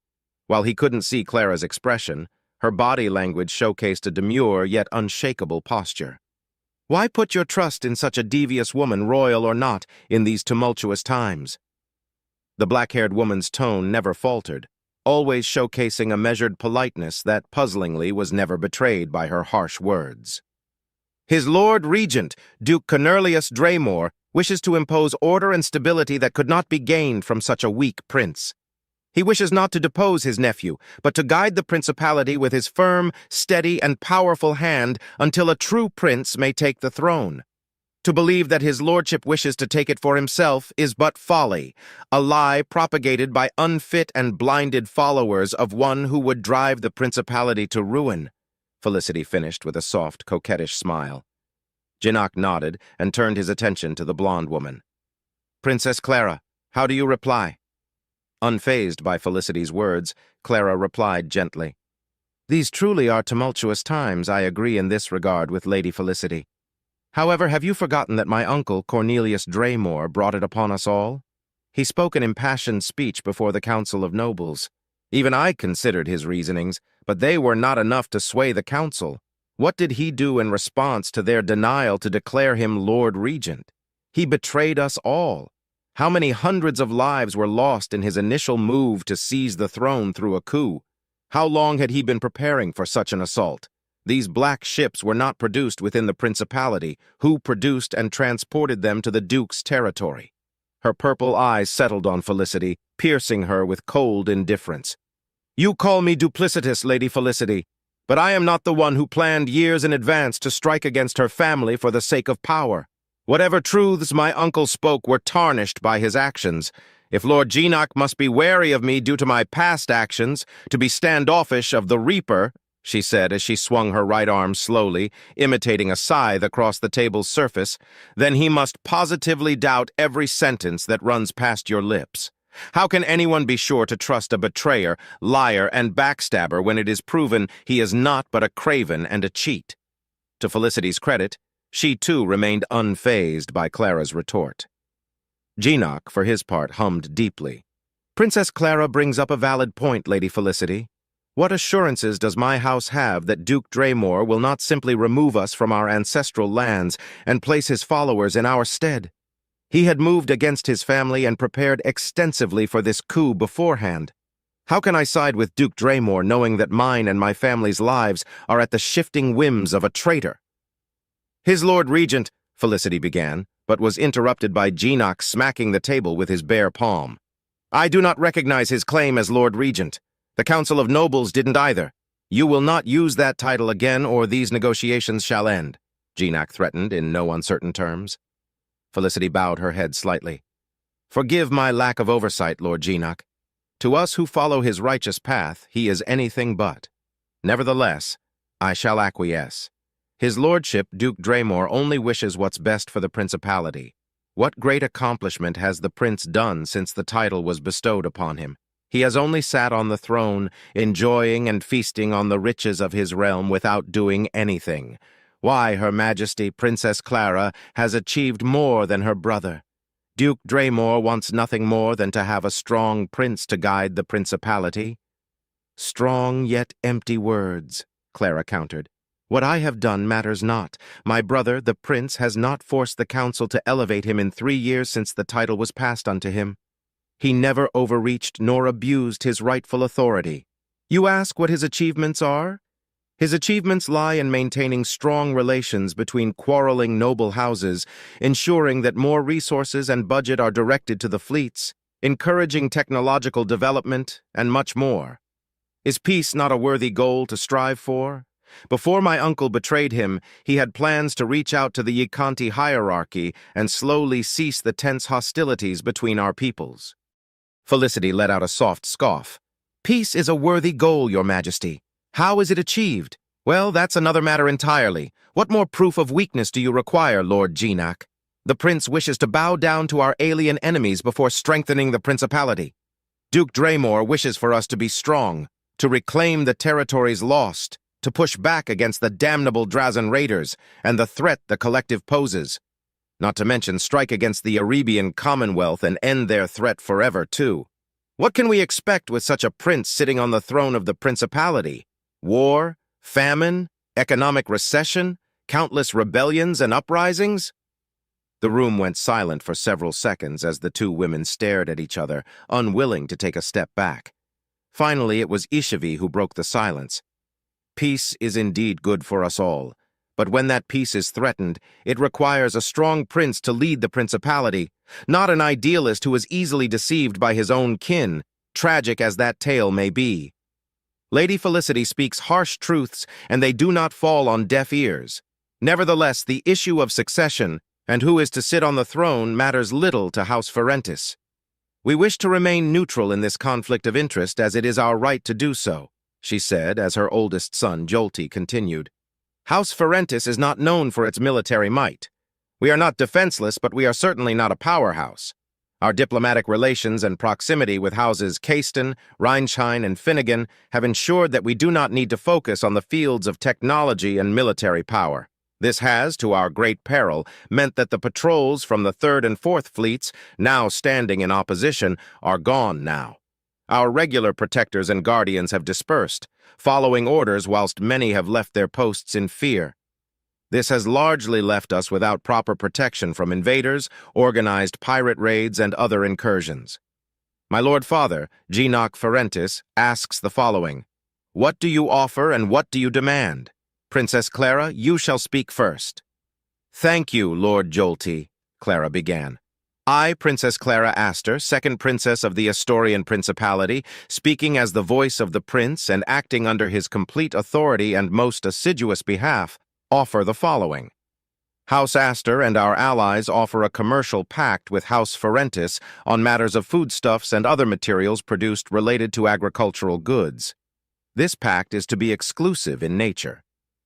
While he couldn't see Clara's expression, her body language showcased a demure yet unshakable posture. Why put your trust in such a devious woman, royal or not, in these tumultuous times? The black-haired woman's tone never faltered, always showcasing a measured politeness that, puzzlingly, was never betrayed by her harsh words. His Lord Regent, Duke Cornelius Draymore, wishes to impose order and stability that could not be gained from such a weak prince. He wishes not to depose his nephew, but to guide the principality with his firm, steady, and powerful hand until a true prince may take the throne. To believe that his lordship wishes to take it for himself is but folly, a lie propagated by unfit and blinded followers of one who would drive the principality to ruin, Felicity finished with a soft, coquettish smile. Geenock nodded and turned his attention to the blonde woman. Princess Clara, how do you reply? Unfazed by Felicity's words, Clara replied gently. These truly are tumultuous times, I agree in this regard with Lady Felicity. However, have you forgotten that my uncle, Cornelius Draymore, brought it upon us all? He spoke an impassioned speech before the Council of Nobles. Even I considered his reasonings, but they were not enough to sway the council. What did he do in response to their denial to declare him Lord Regent? He betrayed us all. How many hundreds of lives were lost in his initial move to seize the throne through a coup? How long had he been preparing for such an assault? These black ships were not produced within the principality. Who produced and transported them to the Duke's territory? Her purple eyes settled on Felicity, piercing her with cold indifference. You call me duplicitous, Lady Felicity, but I am not the one who planned years in advance to strike against her family for the sake of power. Whatever truths my uncle spoke were tarnished by his actions. If Lord Geenock must be wary of me due to my past actions, to be standoffish of the Reaper, she said as she swung her right arm slowly, imitating a scythe across the table's surface, then he must positively doubt every sentence that runs past your lips. How can anyone be sure to trust a betrayer, liar, and backstabber when it is proven he is not but a craven and a cheat? To Felicity's credit, she too remained unfazed by Clara's retort. Geenock, for his part, hummed deeply. Princess Clara brings up a valid point, Lady Felicity. What assurances does my house have that Duke Draymore will not simply remove us from our ancestral lands and place his followers in our stead? He had moved against his family and prepared extensively for this coup beforehand. How can I side with Duke Draymore knowing that mine and my family's lives are at the shifting whims of a traitor? His Lord Regent, Felicity began, but was interrupted by Geenock smacking the table with his bare palm. I do not recognize his claim as Lord Regent. The Council of Nobles didn't either. You will not use that title again or these negotiations shall end, Geenock threatened in no uncertain terms. Felicity bowed her head slightly. Forgive my lack of oversight, Lord Geenock. To us who follow his righteous path, he is anything but. Nevertheless, I shall acquiesce. His lordship, Duke Draymore, only wishes what's best for the principality. What great accomplishment has the prince done since the title was bestowed upon him? He has only sat on the throne, enjoying and feasting on the riches of his realm without doing anything. Why, Her Majesty, Princess Clara, has achieved more than her brother. Duke Draymore wants nothing more than to have a strong prince to guide the principality. Strong yet empty words, Clara countered. What I have done matters not. My brother, the prince, has not forced the council to elevate him in 3 years since the title was passed unto him. He never overreached nor abused his rightful authority. You ask what his achievements are? His achievements lie in maintaining strong relations between quarreling noble houses, ensuring that more resources and budget are directed to the fleets, encouraging technological development, and much more. Is peace not a worthy goal to strive for? Before my uncle betrayed him, he had plans to reach out to the Yikanti hierarchy and slowly cease the tense hostilities between our peoples. Felicity let out a soft scoff. Peace is a worthy goal, Your Majesty. How is it achieved? Well, that's another matter entirely. What more proof of weakness do you require, Lord Geenock? The prince wishes to bow down to our alien enemies before strengthening the principality. Duke Draymore wishes for us to be strong, to reclaim the territories lost, to push back against the damnable Drazen raiders and the threat the collective poses. Not to mention strike against the Arabian Commonwealth and end their threat forever, too. What can we expect with such a prince sitting on the throne of the principality? War, famine, economic recession, countless rebellions and uprisings? The room went silent for several seconds as the two women stared at each other, unwilling to take a step back. Finally, it was Ishavi who broke the silence. Peace is indeed good for us all, but when that peace is threatened, it requires a strong prince to lead the principality, not an idealist who is easily deceived by his own kin, tragic as that tale may be. Lady Felicity speaks harsh truths, and they do not fall on deaf ears. Nevertheless, the issue of succession and who is to sit on the throne matters little to House Ferentis. We wish to remain neutral in this conflict of interest as it is our right to do so, she said as her oldest son, Jolty, continued. House Ferentis is not known for its military might. We are not defenseless, but we are certainly not a powerhouse. Our diplomatic relations and proximity with houses Cayston, Rheinstein, and Finnegan have ensured that we do not need to focus on the fields of technology and military power. This has, to our great peril, meant that the patrols from the 3rd and 4th fleets, now standing in opposition, are gone now. Our regular protectors and guardians have dispersed, following orders whilst many have left their posts in fear. This has largely left us without proper protection from invaders, organized pirate raids, and other incursions. My Lord Father, Geenock Ferentis, asks the following. What do you offer and what do you demand? Princess Clara, you shall speak first. Thank you, Lord Jolty, Clara began. I, Princess Clara Astor, second princess of the Astorian Principality, speaking as the voice of the prince and acting under his complete authority and most assiduous behalf, offer the following. House Astor and our allies offer a commercial pact with House Ferentis on matters of foodstuffs and other materials produced related to agricultural goods. This pact is to be exclusive in nature.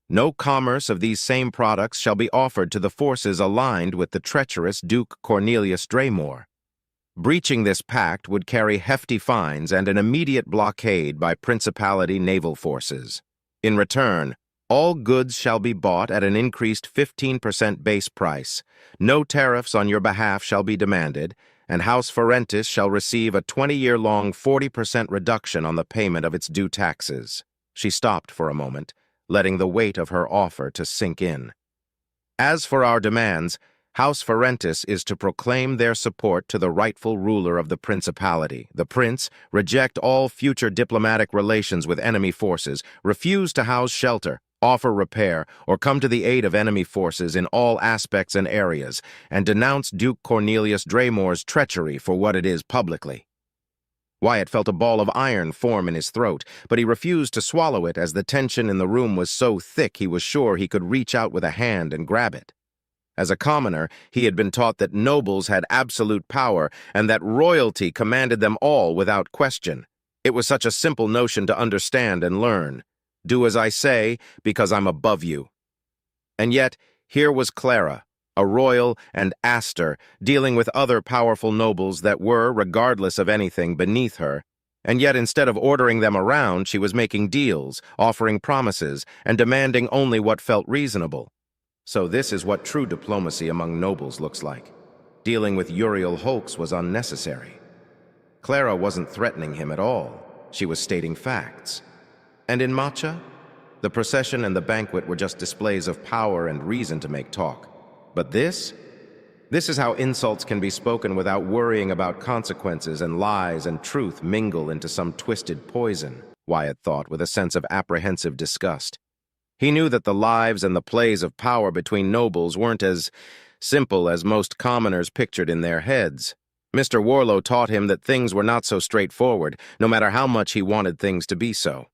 No commerce of these same products shall be offered to the forces aligned with the treacherous Duke Cornelius Draymore. Breaching this pact would carry hefty fines and an immediate blockade by Principality naval forces. In return, all goods shall be bought at an increased 15% base price. No tariffs on your behalf shall be demanded, and House Ferentis shall receive a 20-year-long 40% reduction on the payment of its due taxes. She stopped for a moment, letting the weight of her offer to sink in. As for our demands, House Ferentis is to proclaim their support to the rightful ruler of the Principality, the Prince, reject all future diplomatic relations with enemy forces, refuse to house shelter, offer repair, or come to the aid of enemy forces in all aspects and areas, and denounce Duke Cornelius Draymore's treachery for what it is publicly. Wyatt felt a ball of iron form in his throat, but he refused to swallow it as the tension in the room was so thick he was sure he could reach out with a hand and grab it. As a commoner, he had been taught that nobles had absolute power and that royalty commanded them all without question. It was such a simple notion to understand and learn. Do as I say, because I'm above you. And yet, here was Clara, a royal and Astor, dealing with other powerful nobles that were, regardless of anything, beneath her, and yet instead of ordering them around, she was making deals, offering promises, and demanding only what felt reasonable. So this is what true diplomacy among nobles looks like. Dealing with Uriel Holkes was unnecessary. Clara wasn't threatening him at all. She was stating facts. And in Matcha, the procession and the banquet were just displays of power and reason to make talk. But this is how insults can be spoken without worrying about consequences, and lies and truth mingle into some twisted poison, Wyatt thought with a sense of apprehensive disgust. He knew that the lives and the plays of power between nobles weren't as simple as most commoners pictured in their heads. Mr. Warlow taught him that things were not so straightforward, no matter how much he wanted things to be so.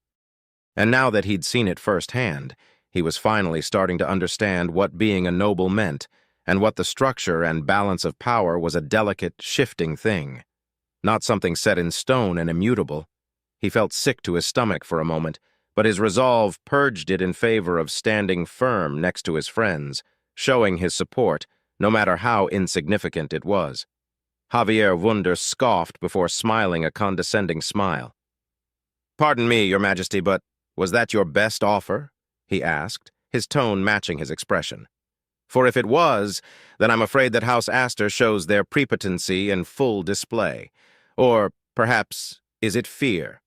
And now that he'd seen it firsthand, he was finally starting to understand what being a noble meant, and what the structure and balance of power was a delicate, shifting thing. Not something set in stone and immutable. He felt sick to his stomach for a moment, but his resolve purged it in favor of standing firm next to his friends, showing his support, no matter how insignificant it was. Javier Wunder scoffed before smiling a condescending smile. "Pardon me, Your Majesty, but was that your best offer?" he asked, his tone matching his expression. "For if it was, then I'm afraid that House Astor shows their prepotency in full display. Or, perhaps, is it fear?"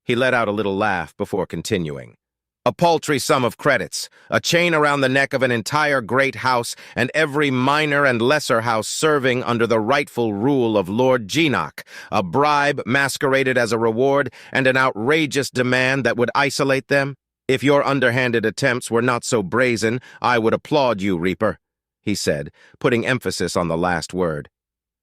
He let out a little laugh before continuing. "A paltry sum of credits, a chain around the neck of an entire great house, and every minor and lesser house serving under the rightful rule of Lord Geenock, a bribe masqueraded as a reward, and an outrageous demand that would isolate them? If your underhanded attempts were not so brazen, I would applaud you, Reaper," he said, putting emphasis on the last word.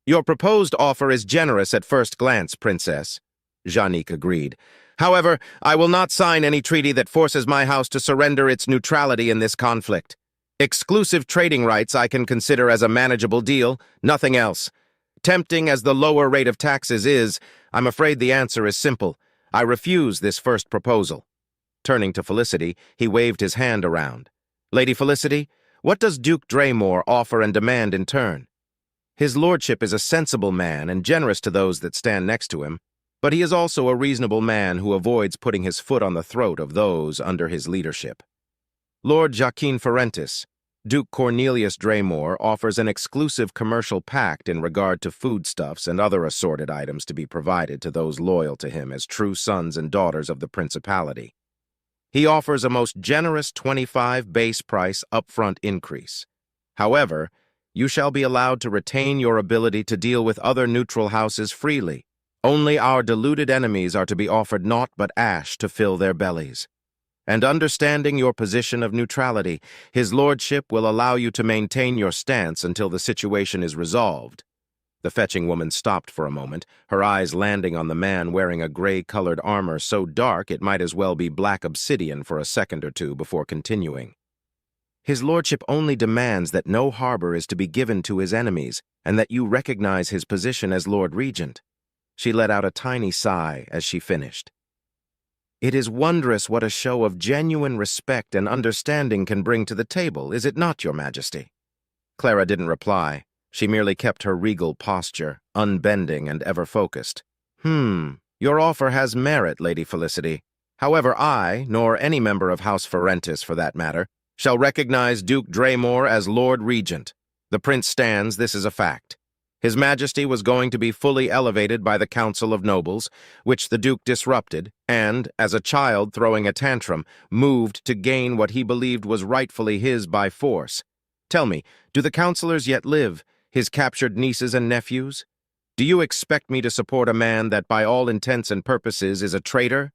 "Your proposed offer is generous at first glance, Princess," Janik agreed. "However, I will not sign any treaty that forces my house to surrender its neutrality in this conflict. Exclusive trading rights I can consider as a manageable deal, nothing else. Tempting as the lower rate of taxes is, I'm afraid the answer is simple. I refuse this first proposal." Turning to Felicity, he waved his hand around. "Lady Felicity, what does Duke Draymore offer and demand in turn? His lordship is a sensible man and generous to those that stand next to him, but he is also a reasonable man who avoids putting his foot on the throat of those under his leadership. Lord Joaquin Ferentis, Duke Cornelius Draymore, offers an exclusive commercial pact in regard to foodstuffs and other assorted items to be provided to those loyal to him as true sons and daughters of the Principality. He offers a most generous 25 base price upfront increase. However, you shall be allowed to retain your ability to deal with other neutral houses freely. Only our deluded enemies are to be offered naught but ash to fill their bellies. And understanding your position of neutrality, his lordship will allow you to maintain your stance until the situation is resolved." The fetching woman stopped for a moment, her eyes landing on the man wearing a gray-colored armor so dark it might as well be black obsidian for a second or two before continuing. "His lordship only demands that no harbor is to be given to his enemies, and that you recognize his position as Lord Regent." She let out a tiny sigh as she finished. "It is wondrous what a show of genuine respect and understanding can bring to the table, is it not, Your Majesty?" Clara didn't reply. She merely kept her regal posture, unbending and ever-focused. Your offer has merit, Lady Felicity. However, I, nor any member of House Ferentis for that matter, shall recognize Duke Draymore as Lord Regent. The prince stands, this is a fact. His Majesty was going to be fully elevated by the Council of Nobles, which the Duke disrupted, and, as a child throwing a tantrum, moved to gain what he believed was rightfully his by force. Tell me, do the councillors yet live, his captured nieces and nephews? Do you expect me to support a man that by all intents and purposes is a traitor?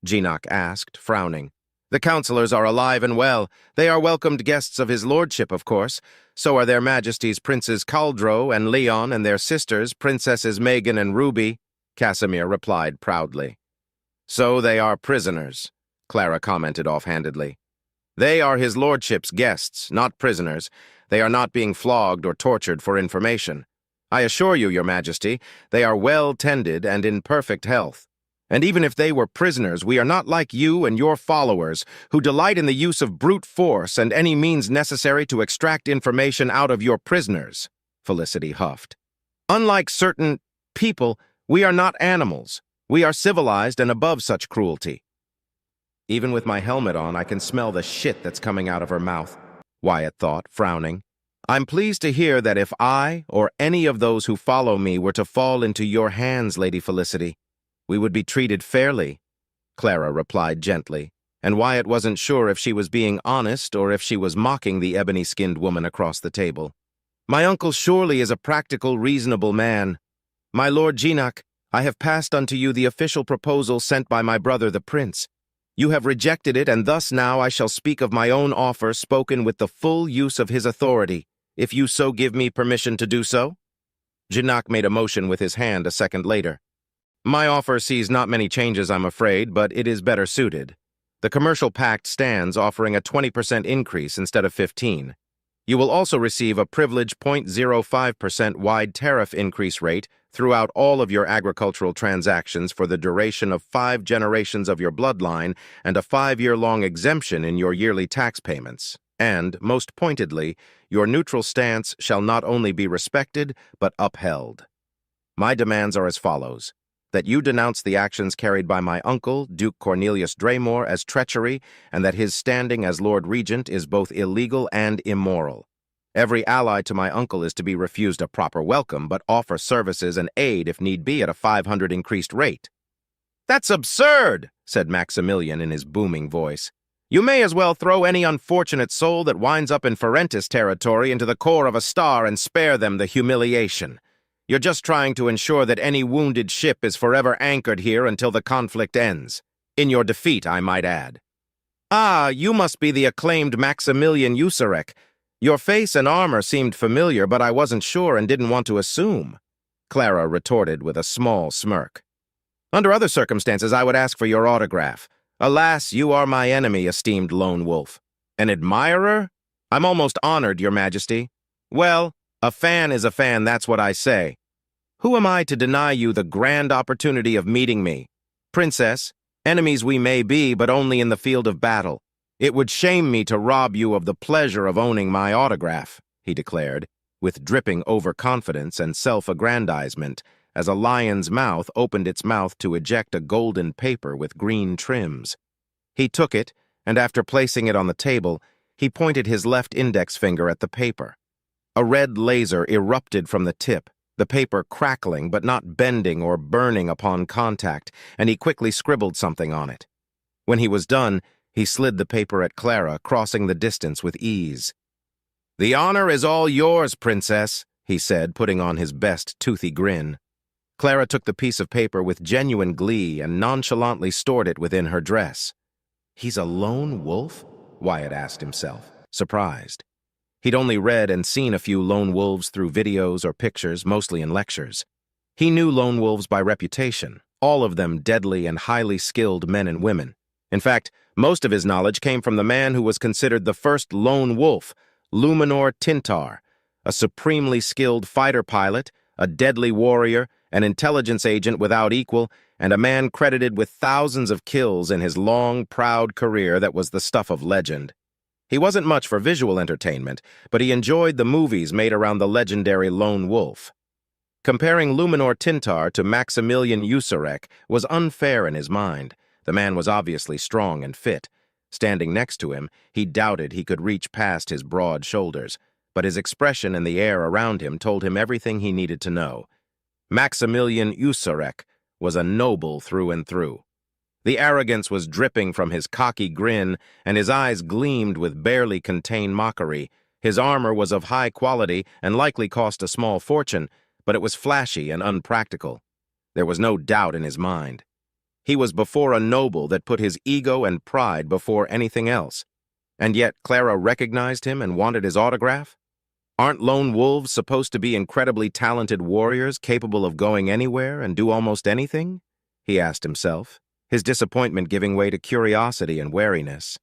Geenock asked, frowning. The councillors are alive and well. They are welcomed guests of his lordship, of course. So are their majesties Princes Caldro and Leon and their sisters, Princesses Megan and Ruby, Casimir replied proudly. So they are prisoners, Clara commented offhandedly. They are his lordship's guests, not prisoners. They are not being flogged or tortured for information. I assure you, your majesty, they are well tended and in perfect health. And even if they were prisoners, we are not like you and your followers, who delight in the use of brute force and any means necessary to extract information out of your prisoners, Felicity huffed. Unlike certain people, we are not animals. We are civilized and above such cruelty. Even with my helmet on, I can smell the shit that's coming out of her mouth, Wyatt thought, frowning. I'm pleased to hear that if I, or any of those who follow me, were to fall into your hands, Lady Felicity, we would be treated fairly, Clara replied gently, and Wyatt wasn't sure if she was being honest or if she was mocking the ebony-skinned woman across the table. My uncle surely is a practical, reasonable man. My lord Geenock, I have passed unto you the official proposal sent by my brother the prince. You have rejected it, and thus now I shall speak of my own offer spoken with the full use of his authority, if you so give me permission to do so. Geenock made a motion with his hand a second later. My offer sees not many changes, I'm afraid, but it is better suited. The commercial pact stands, offering a 20% increase instead of 15%. You will also receive a privileged 0.05% wide tariff increase rate throughout all of your agricultural transactions for the duration of 5 generations of your bloodline and a 5-year-long exemption in your yearly tax payments. And, most pointedly, your neutral stance shall not only be respected, but upheld. My demands are as follows. That you denounce the actions carried by my uncle, Duke Cornelius Draymore, as treachery, and that his standing as Lord Regent is both illegal and immoral. Every ally to my uncle is to be refused a proper welcome, but offer services and aid if need be at a 500 increased rate. That's absurd, said Maximilian in his booming voice. You may as well throw any unfortunate soul that winds up in Ferentis territory into the core of a star and spare them the humiliation. You're just trying to ensure that any wounded ship is forever anchored here until the conflict ends. In your defeat, I might add. Ah, you must be the acclaimed Maximilian Usurek. Your face and armor seemed familiar, but I wasn't sure and didn't want to assume, Clara retorted with a small smirk. Under other circumstances, I would ask for your autograph. Alas, you are my enemy, esteemed lone wolf. An admirer? I'm almost honored, your majesty. Well, a fan is a fan, that's what I say. Who am I to deny you the grand opportunity of meeting me? Princess, enemies we may be, but only in the field of battle. It would shame me to rob you of the pleasure of owning my autograph, he declared, with dripping overconfidence and self-aggrandizement, as a lion's mouth opened its mouth to eject a golden paper with green trims. He took it, and after placing it on the table, he pointed his left index finger at the paper. A red laser erupted from the tip, the paper crackling but not bending or burning upon contact, and he quickly scribbled something on it. When he was done, he slid the paper at Clara, crossing the distance with ease. The honor is all yours, Princess, he said, putting on his best toothy grin. Clara took the piece of paper with genuine glee and nonchalantly stored it within her dress. He's a lone wolf? Wyatt asked himself, surprised. He'd only read and seen a few lone wolves through videos or pictures, mostly in lectures. He knew lone wolves by reputation, all of them deadly and highly skilled men and women. In fact, most of his knowledge came from the man who was considered the first lone wolf, Luminor Tintar, a supremely skilled fighter pilot, a deadly warrior, an intelligence agent without equal, and a man credited with thousands of kills in his long, proud career that was the stuff of legend. He wasn't much for visual entertainment, but he enjoyed the movies made around the legendary lone wolf. Comparing Luminor Tintar to Maximilian Usurek was unfair in his mind. The man was obviously strong and fit. Standing next to him, he doubted he could reach past his broad shoulders, but his expression and the air around him told him everything he needed to know. Maximilian Usurek was a noble through and through. The arrogance was dripping from his cocky grin, and his eyes gleamed with barely contained mockery. His armor was of high quality and likely cost a small fortune, but it was flashy and unpractical. There was no doubt in his mind. He was before a noble that put his ego and pride before anything else. And yet Clara recognized him and wanted his autograph? Aren't lone wolves supposed to be incredibly talented warriors capable of going anywhere and do almost anything? He asked himself, his disappointment giving way to curiosity and wariness.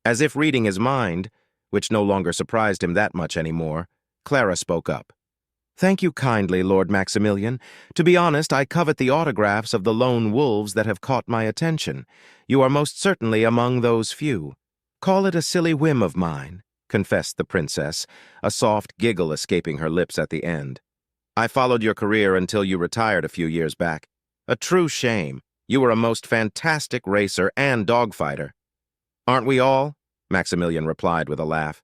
As if reading his mind, which no longer surprised him that much anymore, Clara spoke up. "Thank you kindly, Lord Maximilian. To be honest, I covet the autographs of the lone wolves that have caught my attention. You are most certainly among those few. Call it a silly whim of mine," confessed the princess, a soft giggle escaping her lips at the end. "I followed your career until you retired a few years back. A true shame. You were a most fantastic racer and dogfighter." "Aren't we all?" Maximilian replied with a laugh.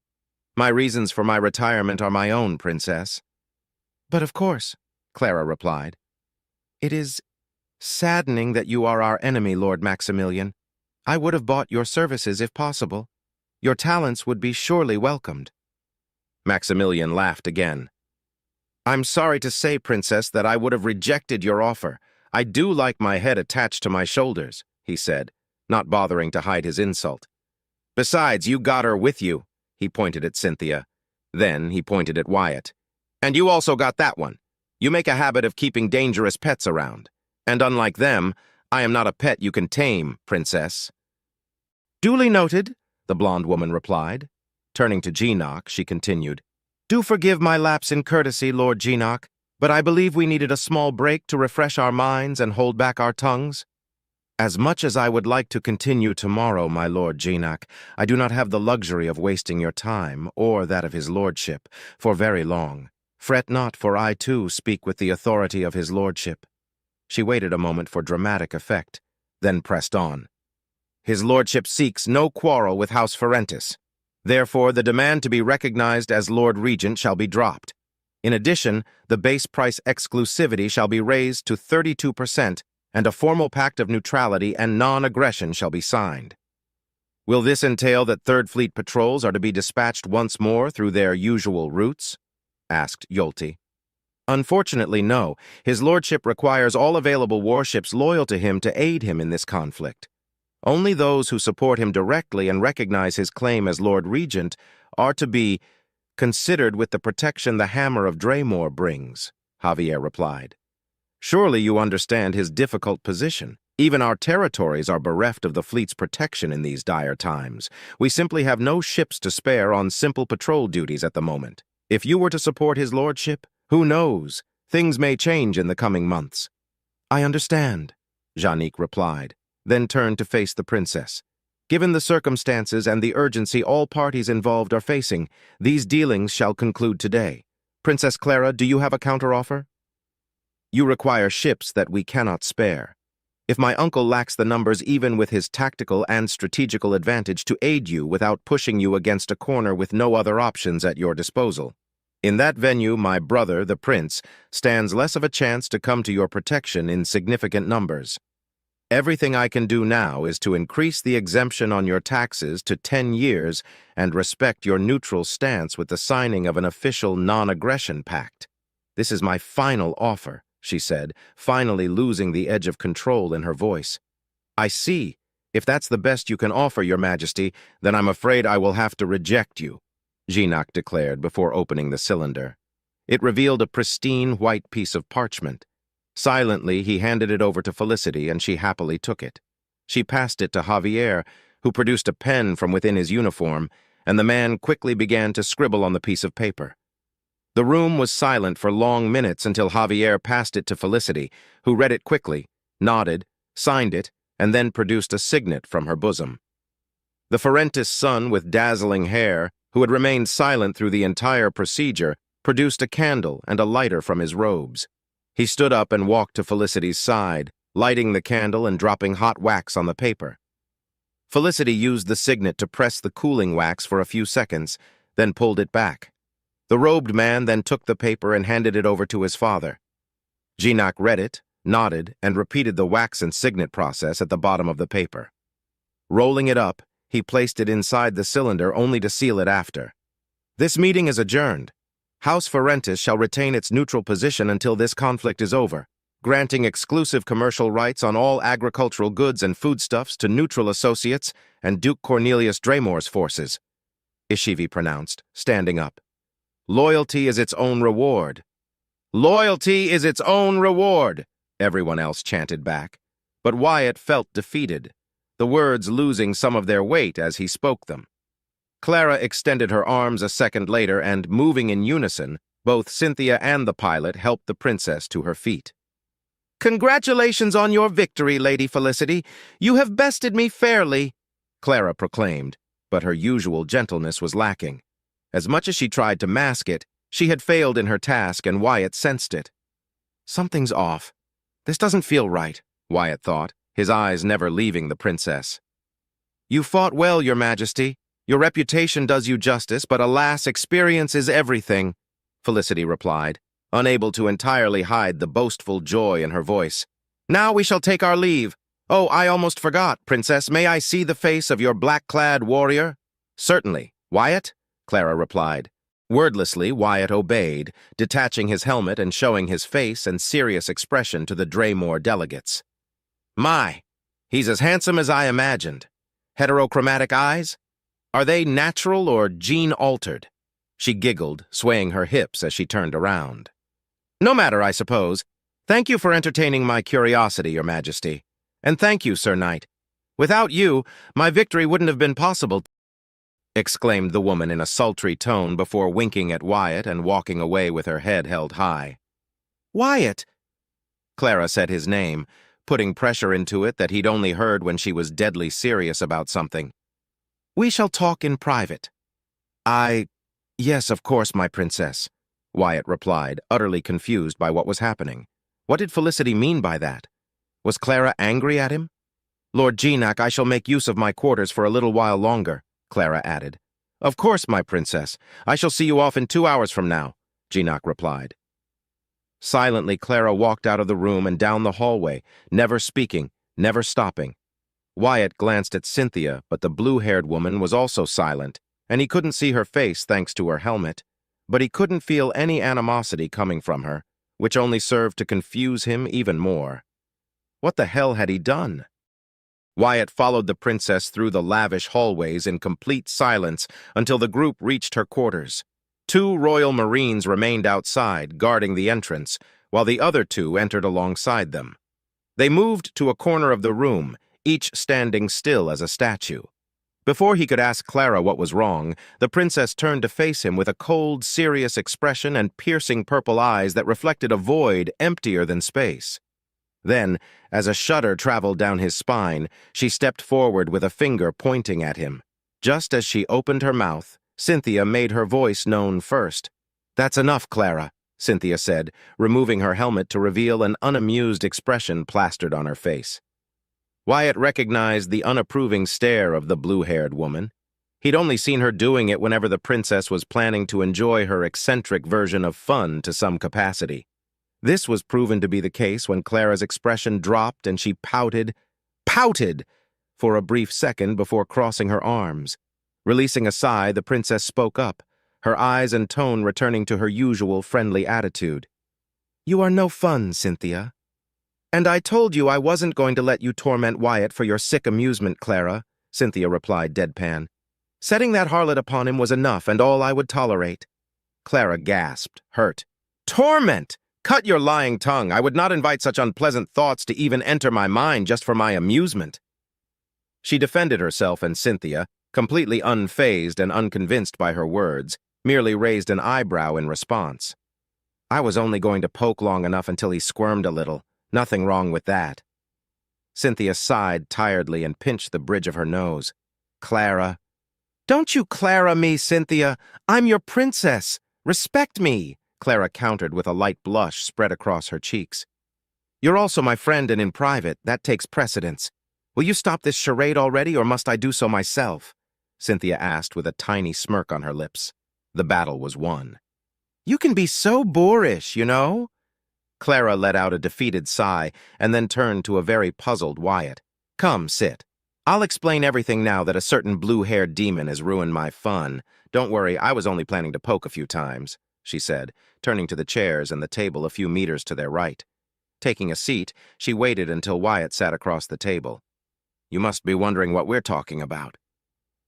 "My reasons for my retirement are my own, princess." "But of course," Clara replied. "It is saddening that you are our enemy, Lord Maximilian. I would have bought your services if possible. Your talents would be surely welcomed." Maximilian laughed again. "I'm sorry to say, Princess, that I would have rejected your offer. I do like my head attached to my shoulders," he said, not bothering to hide his insult. "Besides, you got her with you," he pointed at Cynthia. Then he pointed at Wyatt. "And you also got that one. You make a habit of keeping dangerous pets around. And unlike them, I am not a pet you can tame, Princess." "Duly noted," the blonde woman replied. Turning to Geenock, she continued, "Do forgive my lapse in courtesy, Lord Geenock, but I believe we needed a small break to refresh our minds and hold back our tongues. As much as I would like to continue tomorrow, my Lord Geenock, I do not have the luxury of wasting your time, or that of his lordship, for very long. Fret not, for I, too, speak with the authority of his lordship." She waited a moment for dramatic effect, then pressed on. "His lordship seeks no quarrel with House Ferentis. Therefore, the demand to be recognized as Lord Regent shall be dropped. In addition, the base price exclusivity shall be raised to 32%, and a formal pact of neutrality and non-aggression shall be signed." "Will this entail that Third Fleet patrols are to be dispatched once more through their usual routes?" asked Yolti. "Unfortunately, no. His lordship requires all available warships loyal to him to aid him in this conflict. Only those who support him directly and recognize his claim as Lord Regent are to be considered with the protection the Hammer of Draymore brings," Javier replied. "Surely you understand his difficult position. Even our territories are bereft of the fleet's protection in these dire times. We simply have no ships to spare on simple patrol duties at the moment. If you were to support his lordship, who knows? Things may change in the coming months." "I understand," Janique replied, then turned to face the princess. "Given the circumstances and the urgency all parties involved are facing, these dealings shall conclude today. Princess Clara, do you have a counteroffer?" "You require ships that we cannot spare. If my uncle lacks the numbers even with his tactical and strategical advantage to aid you without pushing you against a corner with no other options at your disposal, in that venue my brother, the prince, stands less of a chance to come to your protection in significant numbers. Everything I can do now is to increase the exemption on your taxes to 10 years and respect your neutral stance with the signing of an official non-aggression pact. This is my final offer," she said, finally losing the edge of control in her voice. "I see. If that's the best you can offer, Your Majesty, then I'm afraid I will have to reject you," Geenock declared before opening the cylinder. It revealed a pristine white piece of parchment. Silently, he handed it over to Felicity, and she happily took it. She passed it to Javier, who produced a pen from within his uniform, and the man quickly began to scribble on the piece of paper. The room was silent for long minutes until Javier passed it to Felicity, who read it quickly, nodded, signed it, and then produced a signet from her bosom. The Ferentis son with dazzling hair, who had remained silent through the entire procedure, produced a candle and a lighter from his robes. He stood up and walked to Felicity's side, lighting the candle and dropping hot wax on the paper. Felicity used the signet to press the cooling wax for a few seconds, then pulled it back. The robed man then took the paper and handed it over to his father. Jinak read it, nodded, and repeated the wax and signet process at the bottom of the paper. Rolling it up, he placed it inside the cylinder only to seal it after. This meeting is adjourned. House Ferentis shall retain its neutral position until this conflict is over, granting exclusive commercial rights on all agricultural goods and foodstuffs to neutral associates and Duke Cornelius Draymore's forces, Ishivi pronounced, standing up. Loyalty is its own reward. Loyalty is its own reward, everyone else chanted back. But Wyatt felt defeated, the words losing some of their weight as he spoke them. Clara extended her arms a second later and, moving in unison, both Cynthia and the pilot helped the princess to her feet. "Congratulations on your victory, Lady Felicity. You have bested me fairly," Clara proclaimed, but her usual gentleness was lacking. As much as she tried to mask it, she had failed in her task and Wyatt sensed it. Something's off. This doesn't feel right, Wyatt thought, his eyes never leaving the princess. You fought well, Your Majesty. Your reputation does you justice, but alas, experience is everything, Felicity replied, unable to entirely hide the boastful joy in her voice. Now we shall take our leave. Oh, I almost forgot, Princess. May I see the face of your black-clad warrior? Certainly. Wyatt? Clara replied. Wordlessly, Wyatt obeyed, detaching his helmet and showing his face and serious expression to the Draymore delegates. My, he's as handsome as I imagined. Heterochromatic eyes? Are they natural or gene-altered? She giggled, swaying her hips as she turned around. No matter, I suppose. Thank you for entertaining my curiosity, Your Majesty. And thank you, Sir Knight. Without you, my victory wouldn't have been possible, exclaimed the woman in a sultry tone before winking at Wyatt and walking away with her head held high. Wyatt! Clara said his name, putting pressure into it that he'd only heard when she was deadly serious about something. We shall talk in private. Yes, of course, my princess, Wyatt replied, utterly confused by what was happening. What did Felicity mean by that? Was Clara angry at him? Lord Jinak, I shall make use of my quarters for a little while longer, Clara added. Of course, my princess. I shall see you off in 2 hours from now, Jinak replied. Silently, Clara walked out of the room and down the hallway, never speaking, never stopping. Wyatt glanced at Cynthia, but the blue-haired woman was also silent, and he couldn't see her face thanks to her helmet, but he couldn't feel any animosity coming from her, which only served to confuse him even more. What the hell had he done? Wyatt followed the princess through the lavish hallways in complete silence until the group reached her quarters. 2 Royal Marines remained outside, guarding the entrance, while the other 2 entered alongside them. They moved to a corner of the room, each standing still as a statue. Before he could ask Clara what was wrong, the princess turned to face him with a cold, serious expression and piercing purple eyes that reflected a void emptier than space. Then, as a shudder traveled down his spine, she stepped forward with a finger pointing at him. Just as she opened her mouth, Cynthia made her voice known first. That's enough, Clara, Cynthia said, removing her helmet to reveal an unamused expression plastered on her face. Wyatt recognized the unapproving stare of the blue-haired woman. He'd only seen her doing it whenever the princess was planning to enjoy her eccentric version of fun to some capacity. This was proven to be the case when Clara's expression dropped and she pouted for a brief second before crossing her arms. Releasing a sigh, the princess spoke up, her eyes and tone returning to her usual friendly attitude. You are no fun, Cynthia. And I told you I wasn't going to let you torment Wyatt for your sick amusement, Clara, Cynthia replied deadpan. Setting that harlot upon him was enough and all I would tolerate. Clara gasped, hurt. Torment! Cut your lying tongue. I would not invite such unpleasant thoughts to even enter my mind just for my amusement. She defended herself, and Cynthia, completely unfazed and unconvinced by her words, merely raised an eyebrow in response. I was only going to poke long enough until he squirmed a little. Nothing wrong with that. Cynthia sighed tiredly and pinched the bridge of her nose. Clara. Don't you Clara me, Cynthia. I'm your princess. Respect me, Clara countered with a light blush spread across her cheeks. You're also my friend and in private, that takes precedence. Will you stop this charade already, or must I do so myself? Cynthia asked with a tiny smirk on her lips. The battle was won. You can be so boorish, you know? Clara let out a defeated sigh and then turned to a very puzzled Wyatt. Come, sit. I'll explain everything now that a certain blue-haired demon has ruined my fun. Don't worry, I was only planning to poke a few times, she said, turning to the chairs and the table a few meters to their right. Taking a seat, she waited until Wyatt sat across the table. You must be wondering what we're talking about.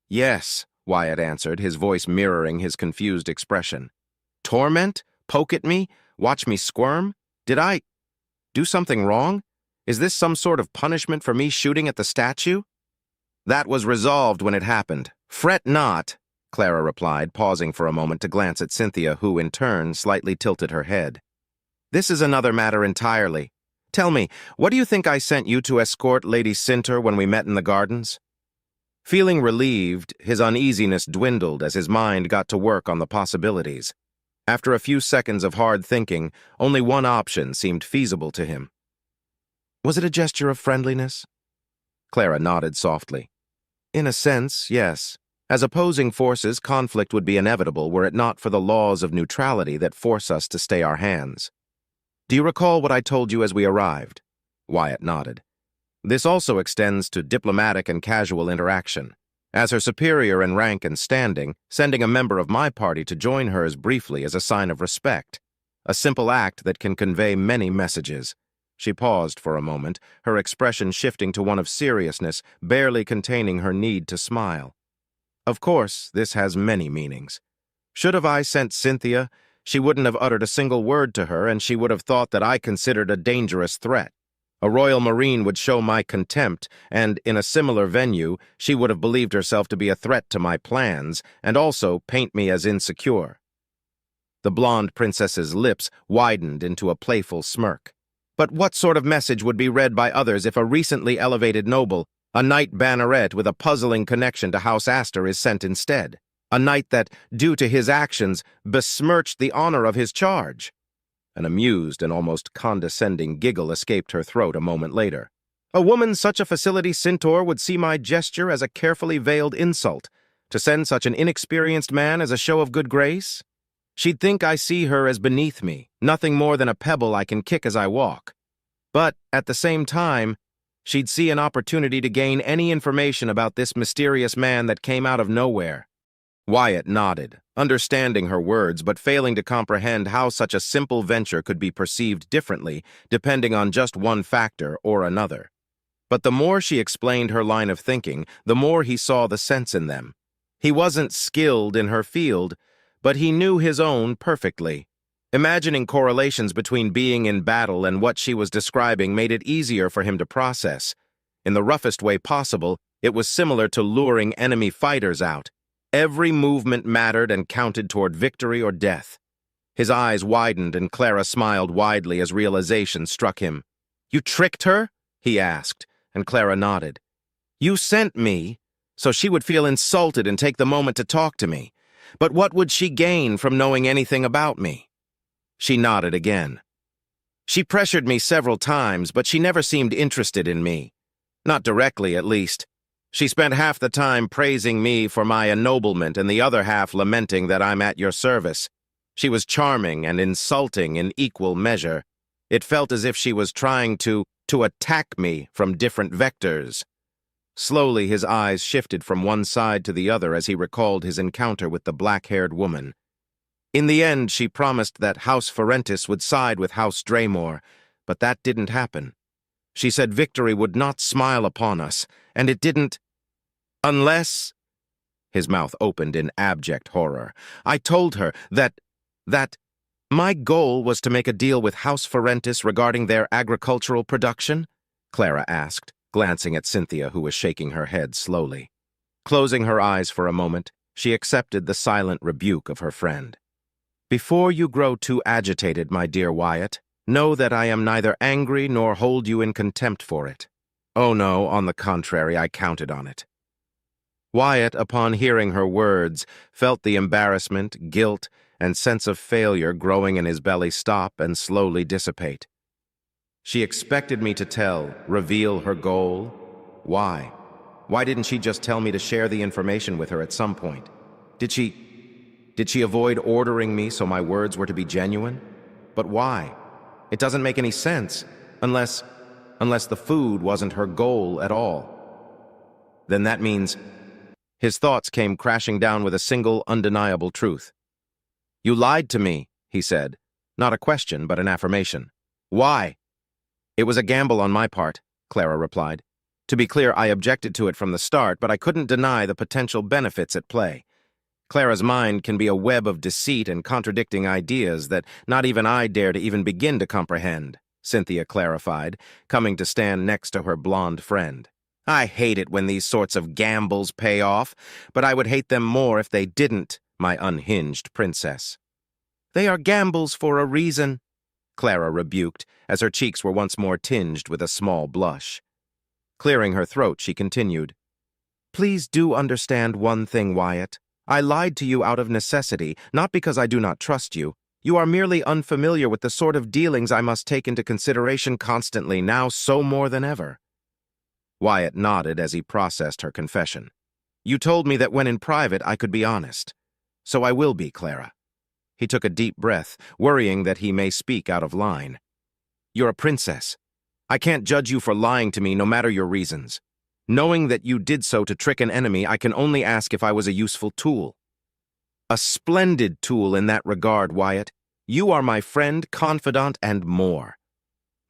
Yes, Wyatt answered, his voice mirroring his confused expression. Torment? Poke at me? Watch me squirm? Did I do something wrong? Is this some sort of punishment for me shooting at the statue? That was resolved when it happened. Fret not, Clara replied, pausing for a moment to glance at Cynthia, who, in turn, slightly tilted her head. This is another matter entirely. Tell me, what do you think I sent you to escort Lady Cinter when we met in the gardens? Feeling relieved, his uneasiness dwindled as his mind got to work on the possibilities. After a few seconds of hard thinking, only one option seemed feasible to him. Was it a gesture of friendliness? Clara nodded softly. In a sense, yes. As opposing forces, conflict would be inevitable were it not for the laws of neutrality that force us to stay our hands. Do you recall what I told you as we arrived? Wyatt nodded. This also extends to diplomatic and casual interaction. As her superior in rank and standing, sending a member of my party to join hers briefly is a sign of respect, a simple act that can convey many messages. She paused for a moment, her expression shifting to one of seriousness, barely containing her need to smile. Of course, this has many meanings. Should have I sent Cynthia, she wouldn't have uttered a single word to her, and she would have thought that I considered a dangerous threat. A Royal Marine would show my contempt, and in a similar venue, she would have believed herself to be a threat to my plans, and also paint me as insecure. The blonde princess's lips widened into a playful smirk. But what sort of message would be read by others if a recently elevated noble, a knight banneret with a puzzling connection to House Astor, is sent instead? A knight that, due to his actions, besmirched the honor of his charge? An amused and almost condescending giggle escaped her throat a moment later. A woman such a facility centaur would see my gesture as a carefully veiled insult. To send such an inexperienced man as a show of good grace? She'd think I see her as beneath me, nothing more than a pebble I can kick as I walk. But, at the same time, she'd see an opportunity to gain any information about this mysterious man that came out of nowhere. Wyatt nodded, understanding her words but failing to comprehend how such a simple venture could be perceived differently depending on just one factor or another. But the more she explained her line of thinking, the more he saw the sense in them. He wasn't skilled in her field, but he knew his own perfectly. Imagining correlations between being in battle and what she was describing made it easier for him to process. In the roughest way possible, it was similar to luring enemy fighters out. Every movement mattered and counted toward victory or death. His eyes widened and Clara smiled widely as realization struck him. You tricked her? He asked, and Clara nodded. You sent me, so she would feel insulted and take the moment to talk to me. But what would she gain from knowing anything about me? She nodded again. She pressured me several times, but she never seemed interested in me. Not directly, at least. She spent half the time praising me for my ennoblement and the other half lamenting that I'm at your service. She was charming and insulting in equal measure. It felt as if she was trying to attack me from different vectors. Slowly his eyes shifted from one side to the other as he recalled his encounter with the black-haired woman. In the end, she promised that House Ferentis would side with House Draymore, but that didn't happen. She said victory would not smile upon us, and it didn't. Unless... His mouth opened in abject horror. I told her that my goal was to make a deal with House Ferentis regarding their agricultural production? Clara asked, glancing at Cynthia, who was shaking her head slowly. Closing her eyes for a moment, she accepted the silent rebuke of her friend. Before you grow too agitated, my dear Wyatt, know that I am neither angry nor hold you in contempt for it. Oh no, on the contrary, I counted on it. Wyatt, upon hearing her words, felt the embarrassment, guilt, and sense of failure growing in his belly stop and slowly dissipate. She expected me to reveal her goal. Why? Why didn't she just tell me to share the information with her at some point? Did she avoid ordering me so my words were to be genuine? But why? It doesn't make any sense, unless the food wasn't her goal at all. Then that means... His thoughts came crashing down with a single, undeniable truth. "You lied to me," he said. Not a question, but an affirmation. "Why?" "It was a gamble on my part," Clara replied. "To be clear, I objected to it from the start, but I couldn't deny the potential benefits at play. Clara's mind can be a web of deceit and contradicting ideas that not even I dare to even begin to comprehend," Cynthia clarified, coming to stand next to her blonde friend. "I hate it when these sorts of gambles pay off, but I would hate them more if they didn't, my unhinged princess." "They are gambles for a reason," Clara rebuked, as her cheeks were once more tinged with a small blush. Clearing her throat, she continued, "Please do understand one thing, Wyatt. I lied to you out of necessity, not because I do not trust you. You are merely unfamiliar with the sort of dealings I must take into consideration constantly, now so more than ever." Wyatt nodded as he processed her confession. "You told me that when in private I could be honest. So I will be, Clara." He took a deep breath, worrying that he may speak out of line. "You're a princess. I can't judge you for lying to me no matter your reasons. Knowing that you did so to trick an enemy, I can only ask if I was a useful tool." "A splendid tool in that regard, Wyatt. You are my friend, confidant, and more.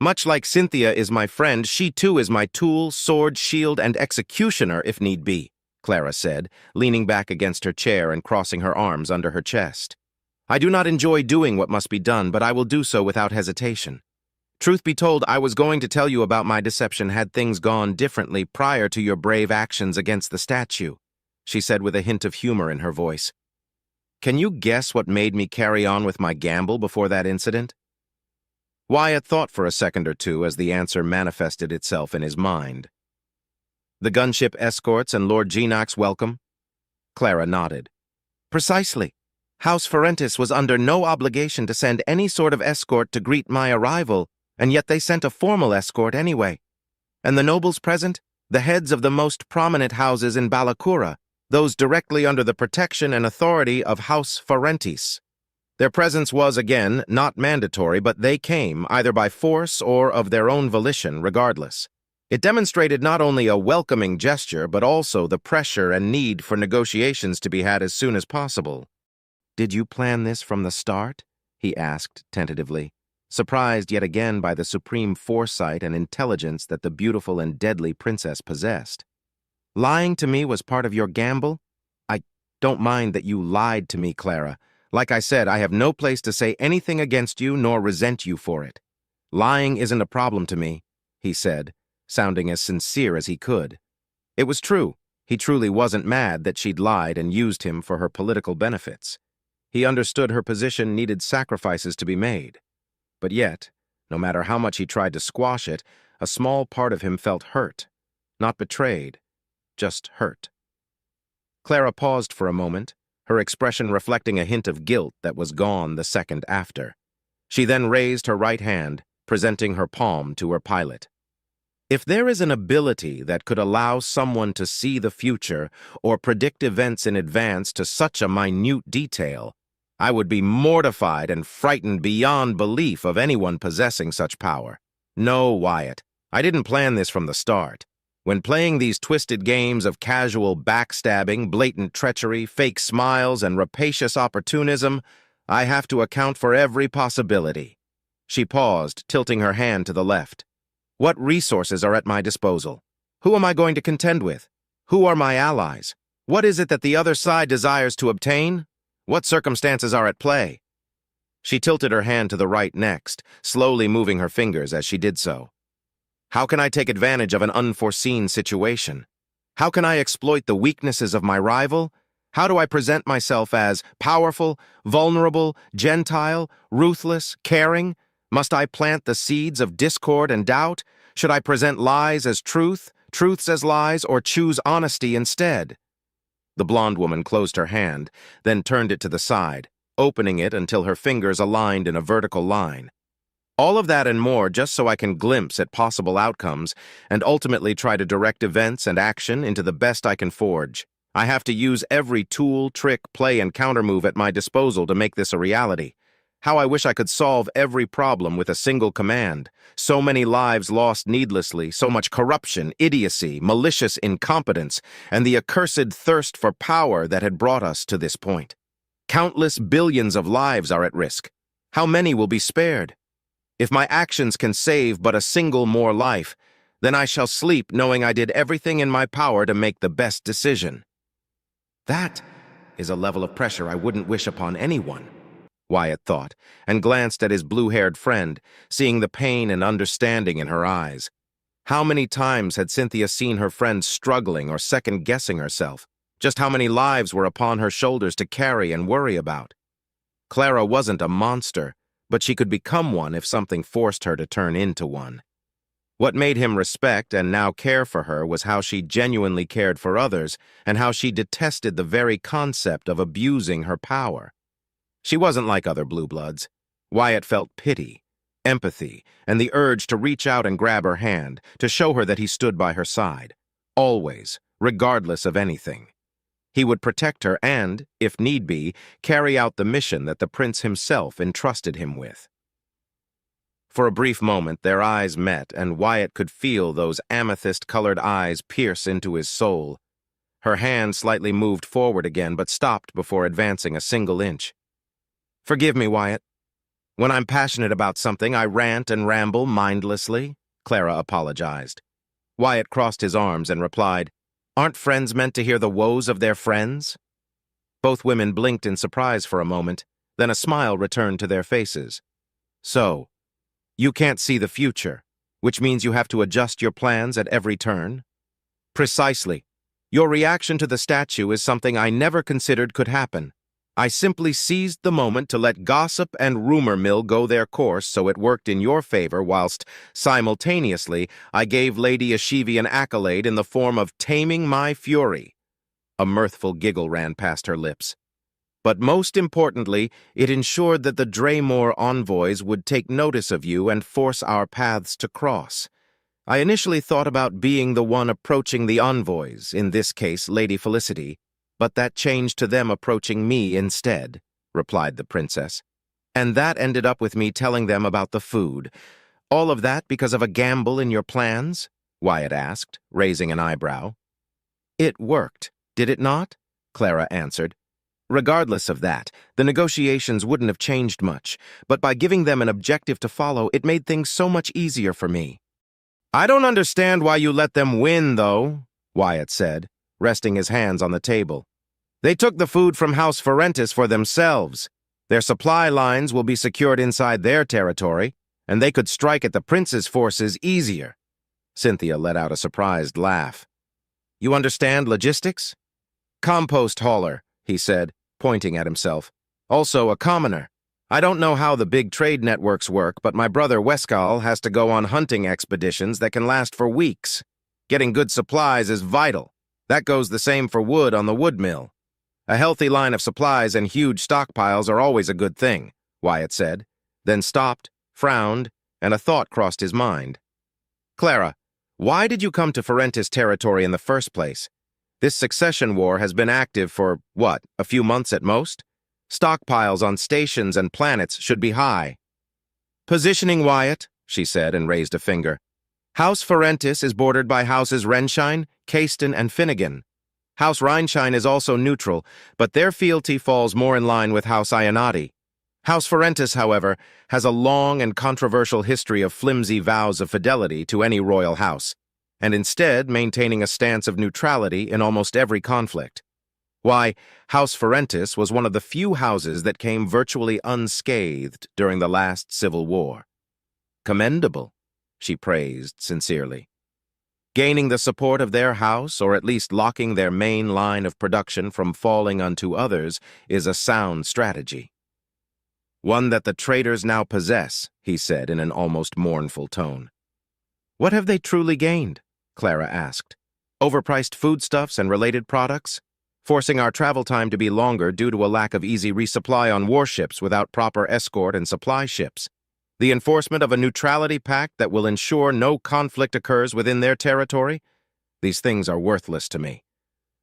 Much like Cynthia is my friend, she too is my tool, sword, shield, and executioner if need be," Clara said, leaning back against her chair and crossing her arms under her chest. "I do not enjoy doing what must be done, but I will do so without hesitation. Truth be told, I was going to tell you about my deception had things gone differently prior to your brave actions against the statue," she said with a hint of humor in her voice. "Can you guess what made me carry on with my gamble before that incident?" Wyatt thought for a second or two as the answer manifested itself in his mind. "The gunship escorts and Lord Genoc's welcome?" Clara nodded. "Precisely. House Ferentis was under no obligation to send any sort of escort to greet my arrival, and yet they sent a formal escort anyway. And the nobles present, the heads of the most prominent houses in Balakura, those directly under the protection and authority of House Ferentis. Their presence was, again, not mandatory, but they came, either by force or of their own volition, regardless. It demonstrated not only a welcoming gesture, but also the pressure and need for negotiations to be had as soon as possible." "Did you plan this from the start?" he asked tentatively, surprised yet again by the supreme foresight and intelligence that the beautiful and deadly princess possessed. "Lying to me was part of your gamble? I don't mind that you lied to me, Clara. Like I said, I have no place to say anything against you nor resent you for it. Lying isn't a problem to me," he said, sounding as sincere as he could. It was true. He truly wasn't mad that she'd lied and used him for her political benefits. He understood her position needed sacrifices to be made. But yet, no matter how much he tried to squash it, a small part of him felt hurt. Not betrayed, just hurt. Clara paused for a moment, her expression reflecting a hint of guilt that was gone the second after. She then raised her right hand, presenting her palm to her pilot. "If there is an ability that could allow someone to see the future or predict events in advance to such a minute detail, I would be mortified and frightened beyond belief of anyone possessing such power. No, Wyatt, I didn't plan this from the start. When playing these twisted games of casual backstabbing, blatant treachery, fake smiles, and rapacious opportunism, I have to account for every possibility." She paused, tilting her hand to the left. "What resources are at my disposal? Who am I going to contend with? Who are my allies? What is it that the other side desires to obtain? What circumstances are at play?" She tilted her hand to the right next, slowly moving her fingers as she did so. "How can I take advantage of an unforeseen situation? How can I exploit the weaknesses of my rival? How do I present myself as powerful, vulnerable, gentile, ruthless, caring? Must I plant the seeds of discord and doubt? Should I present lies as truth, truths as lies, or choose honesty instead?" The blonde woman closed her hand, then turned it to the side, opening it until her fingers aligned in a vertical line. All of that and more just so I can glimpse at possible outcomes and ultimately try to direct events and action into the best I can forge. I have to use every tool, trick, play, and countermove at my disposal to make this a reality. How I wish I could solve every problem with a single command. So many lives lost needlessly, so much corruption, idiocy, malicious incompetence, and the accursed thirst for power that had brought us to this point. Countless billions of lives are at risk. How many will be spared? If my actions can save but a single more life, then I shall sleep knowing I did everything in my power to make the best decision. That is a level of pressure I wouldn't wish upon anyone, Wyatt thought, and glanced at his blue-haired friend, seeing the pain and understanding in her eyes. How many times had Cynthia seen her friend struggling or second-guessing herself? Just how many lives were upon her shoulders to carry and worry about? Clara wasn't a monster, but she could become one if something forced her to turn into one. What made him respect and now care for her was how she genuinely cared for others and how she detested the very concept of abusing her power. She wasn't like other blue bloods. Wyatt felt pity, empathy, and the urge to reach out and grab her hand, to show her that he stood by her side, always, regardless of anything. He would protect her and, if need be, carry out the mission that the prince himself entrusted him with. For a brief moment, their eyes met, and Wyatt could feel those amethyst-colored eyes pierce into his soul. Her hand slightly moved forward again, but stopped before advancing a single inch. "Forgive me, Wyatt. When I'm passionate about something, I rant and ramble mindlessly," Clara apologized. Wyatt crossed his arms and replied, "Aren't friends meant to hear the woes of their friends?" Both women blinked in surprise for a moment, then a smile returned to their faces. "So, you can't see the future, which means you have to adjust your plans at every turn?" "Precisely. Your reaction to the statue is something I never considered could happen. I simply seized the moment to let gossip and rumor mill go their course so it worked in your favor whilst, simultaneously, I gave Lady HFY an accolade in the form of taming my fury." A mirthful giggle ran past her lips. "But most importantly, it ensured that the Draymore envoys would take notice of you and force our paths to cross. I initially thought about being the one approaching the envoys, in this case Lady Felicity, but that changed to them approaching me instead," replied the princess. "And that ended up with me telling them about the food. All of that because of a gamble in your plans?" Wyatt asked, raising an eyebrow. "It worked, did it not?" Clara answered. "Regardless of that, the negotiations wouldn't have changed much, but by giving them an objective to follow, it made things so much easier for me." "I don't understand why you let them win, though," Wyatt said, resting his hands on the table. "They took the food from House Ferentis for themselves. Their supply lines will be secured inside their territory, and they could strike at the prince's forces easier." Cynthia let out a surprised laugh. "You understand logistics?" "Compost hauler," he said, pointing at himself. "Also a commoner. I don't know how the big trade networks work, but my brother Weskal has to go on hunting expeditions that can last for weeks. Getting good supplies is vital. That goes the same for wood on the wood mill. A healthy line of supplies and huge stockpiles are always a good thing," Wyatt said, then stopped, frowned, and a thought crossed his mind. "Clara, why did you come to Ferentis territory in the first place? This succession war has been active for, what, a few months at most? Stockpiles on stations and planets should be high." "Positioning, Wyatt," she said and raised a finger. "House Ferentis is bordered by Houses Renshine, Caiston, and Finnegan. House Rheinshine is also neutral, but their fealty falls more in line with House Ionati. House Ferentis, however, has a long and controversial history of flimsy vows of fidelity to any royal house, and instead maintaining a stance of neutrality in almost every conflict. Why, House Ferentis was one of the few houses that came virtually unscathed during the last civil war. Commendable, she praised sincerely. Gaining the support of their house, or at least locking their main line of production from falling onto others, is a sound strategy. "One that the traitors now possess," he said in an almost mournful tone. "What have they truly gained?" Clara asked. "Overpriced foodstuffs and related products?" forcing our travel time to be longer due to a lack of easy resupply on warships without proper escort and supply ships. The enforcement of a neutrality pact that will ensure no conflict occurs within their territory? These things are worthless to me.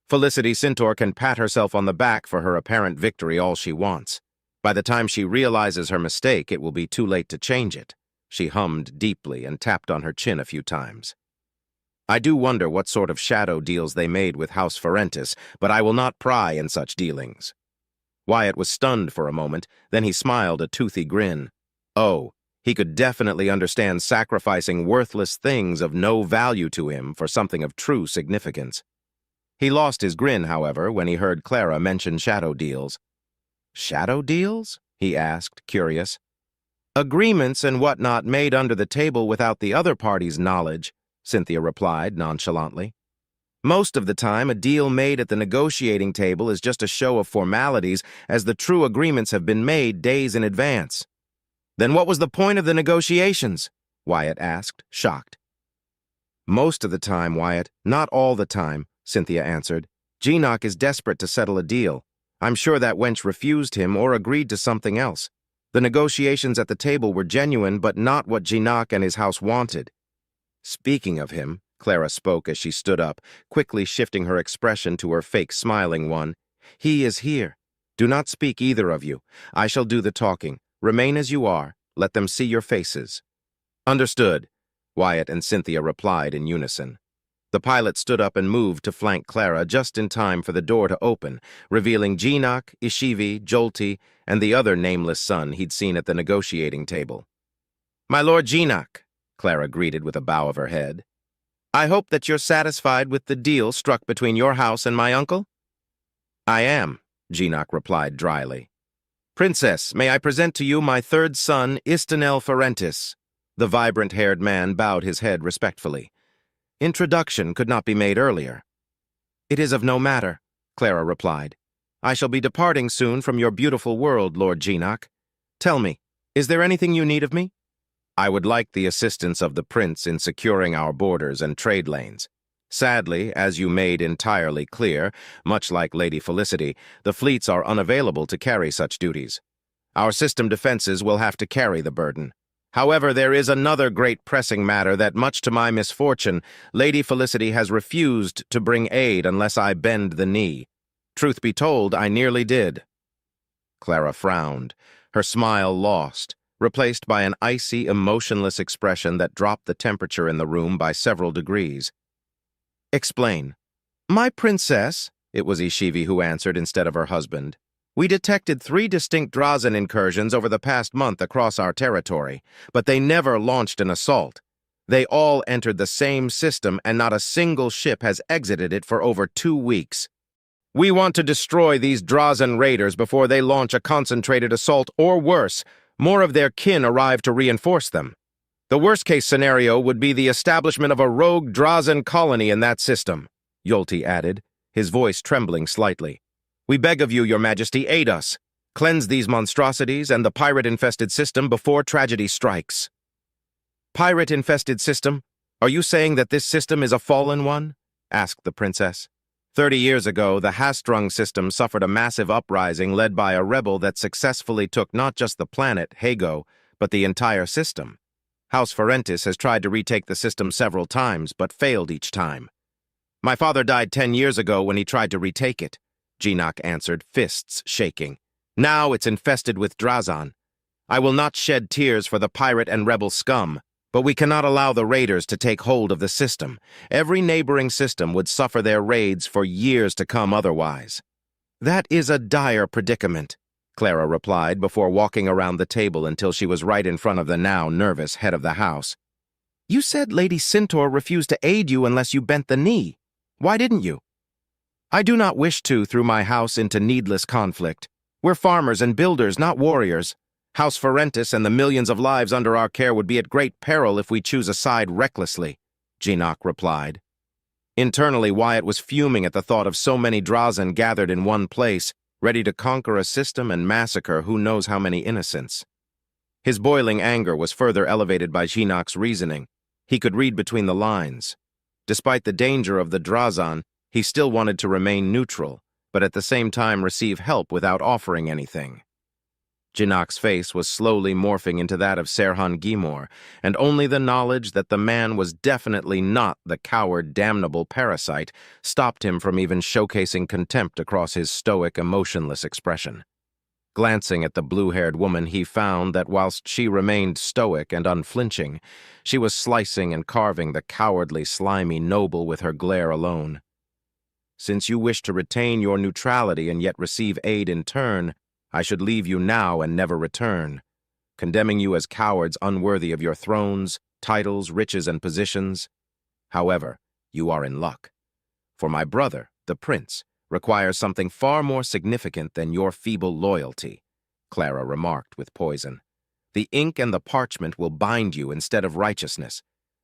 Felicity Centaur can pat herself on the back for her apparent victory all she wants. By the time she realizes her mistake, it will be too late to change it. She hummed deeply and tapped on her chin a few times. I do wonder what sort of shadow deals they made with House Ferentis, but I will not pry in such dealings. Wyatt was stunned for a moment, then he smiled a toothy grin. Oh, he could definitely understand sacrificing worthless things of no value to him for something of true significance. He lost his grin, however, when he heard Clara mention shadow deals. Shadow deals? He asked, curious. Agreements and whatnot made under the table without the other party's knowledge, Cynthia replied nonchalantly. Most of the time, a deal made at the negotiating table is just a show of formalities, as the true agreements have been made days in advance. Then what was the point of the negotiations? Wyatt asked, shocked. Most of the time, Wyatt, not all the time, Cynthia answered. Geenock is desperate to settle a deal. I'm sure that wench refused him or agreed to something else. The negotiations at the table were genuine, but not what Geenock and his house wanted. Speaking of him, Clara spoke as she stood up, quickly shifting her expression to her fake smiling one. He is here. Do not speak, either of you. I shall do the talking. Remain as you are. Let them see your faces. Understood, Wyatt and Cynthia replied in unison. The pilot stood up and moved to flank Clara just in time for the door to open, revealing Geenock, Ishivi, Jolty, and the other nameless son he'd seen at the negotiating table. My Lord Geenock, Clara greeted with a bow of her head. I hope that you're satisfied with the deal struck between your house and my uncle? I am, Geenock replied dryly. Princess, may I present to you my third son, Istanel Ferentis? The vibrant-haired man bowed his head respectfully. Introduction could not be made earlier. It is of no matter, Clara replied. I shall be departing soon from your beautiful world, Lord Geenock. Tell me, is there anything you need of me? I would like the assistance of the prince in securing our borders and trade lanes. Sadly, as you made entirely clear, much like Lady Felicity, the fleets are unavailable to carry such duties. Our system defenses will have to carry the burden. However, there is another great pressing matter that, much to my misfortune, Lady Felicity has refused to bring aid unless I bend the knee. Truth be told, I nearly did. Clara frowned, her smile lost, replaced by an icy, emotionless expression that dropped the temperature in the room by several degrees. Explain. My princess, it was Ishivi who answered instead of her husband. We detected 3 distinct Drazen incursions over the past month across our territory, but they never launched an assault. They all entered the same system, and not a single ship has exited it for over 2 weeks. We want to destroy these Drazen raiders before they launch a concentrated assault, or worse, more of their kin arrive to reinforce them. The worst-case scenario would be the establishment of a rogue Drazen colony in that system, Jolty added, his voice trembling slightly. We beg of you, Your Majesty, aid us. Cleanse these monstrosities and the pirate-infested system before tragedy strikes. Pirate-infested system? Are you saying that this system is a fallen one? Asked the princess. 30 years ago, the Hastrung system suffered a massive uprising led by a rebel that successfully took not just the planet, Hago, but the entire system. House Ferentis has tried to retake the system several times, but failed each time. My father died 10 years ago when he tried to retake it, Geenock answered, fists shaking. Now it's infested with Drazan. I will not shed tears for the pirate and rebel scum, but we cannot allow the raiders to take hold of the system. Every neighboring system would suffer their raids for years to come otherwise. That is a dire predicament, Clara replied before walking around the table until she was right in front of the now nervous head of the house. You said Lady Centaur refused to aid you unless you bent the knee. Why didn't you? I do not wish to throw my house into needless conflict. We're farmers and builders, not warriors. House Ferentis and the millions of lives under our care would be at great peril if we choose a side recklessly, Geenock replied. Internally, Wyatt was fuming at the thought of so many Drazen gathered in one place, ready to conquer a system and massacre who knows how many innocents. His boiling anger was further elevated by Geenock's reasoning. He could read between the lines. Despite the danger of the Drazan, he still wanted to remain neutral, but at the same time receive help without offering anything. Jinak's face was slowly morphing into that of Serhan Gimor, and only the knowledge that the man was definitely not the coward, damnable parasite stopped him from even showcasing contempt across his stoic, emotionless expression. Glancing at the blue-haired woman, he found that whilst she remained stoic and unflinching, she was slicing and carving the cowardly, slimy noble with her glare alone. Since you wish to retain your neutrality and yet receive aid in turn, I should leave you now and never return, condemning you as cowards unworthy of your thrones, titles, riches, and positions. However, you are in luck, for my brother, the prince, requires something far more significant than your feeble loyalty, Clara remarked with poison. The ink and the parchment will bind you instead of righteousness.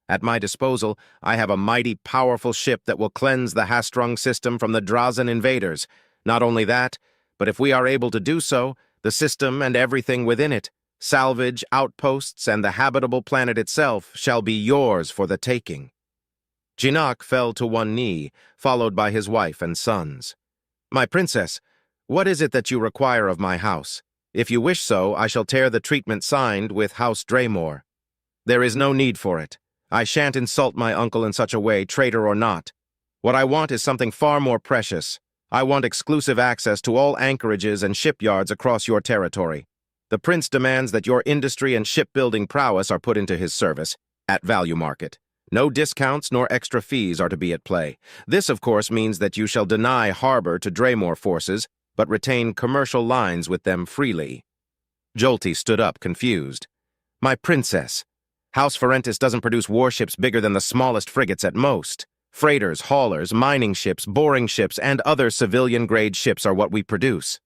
At my disposal, I have a mighty, powerful ship that will cleanse the Hastrung system from the Drazen invaders. Not only that, but if we are able to do so, the system and everything within it, salvage, outposts, and the habitable planet itself, shall be yours for the taking. Jinak fell to one knee, followed by his wife and sons. My princess, what is it that you require of my house? If you wish so, I shall tear the treatment signed with House Draymore. There is no need for it. I shan't insult my uncle in such a way, traitor or not. What I want is something far more precious. I want exclusive access to all anchorages and shipyards across your territory. The prince demands that your industry and shipbuilding prowess are put into his service, at value market. No discounts nor extra fees are to be at play. This, of course, means that you shall deny harbor to Draymore forces, but retain commercial lines with them freely. Jolty stood up, confused. My princess, House Ferentis doesn't produce warships bigger than the smallest frigates at most. Freighters, haulers, mining ships, boring ships, and other civilian-grade ships are what we produce.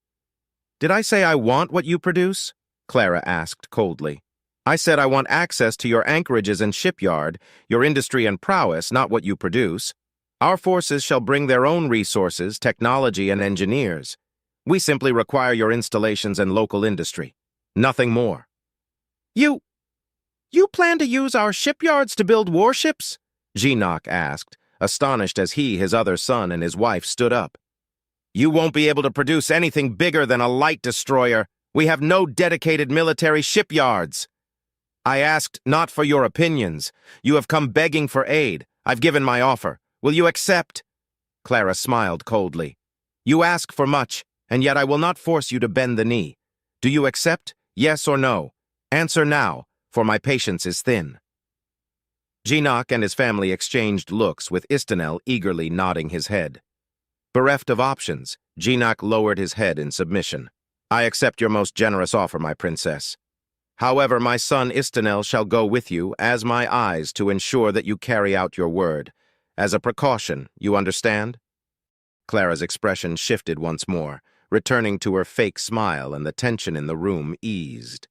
Did I say I want what you produce? Clara asked coldly. I said I want access to your anchorages and shipyard, your industry and prowess, not what you produce. Our forces shall bring their own resources, technology, and engineers. We simply require your installations and local industry. Nothing more. You plan to use our shipyards to build warships? Jinak asked, astonished as he, his other son, and his wife stood up. You won't be able to produce anything bigger than a light destroyer. We have no dedicated military shipyards. I asked not for your opinions. You have come begging for aid. I've given my offer. Will you accept? Clara smiled coldly. You ask for much, and yet I will not force you to bend the knee. Do you accept? Yes or no? Answer now, for my patience is thin. Jinak and his family exchanged looks, with Istanel eagerly nodding his head. Bereft of options, Jinak lowered his head in submission. I accept your most generous offer, my princess. However, my son Istanel shall go with you as my eyes to ensure that you carry out your word. As a precaution, you understand? Clara's expression shifted once more, returning to her fake smile, and the tension in the room eased.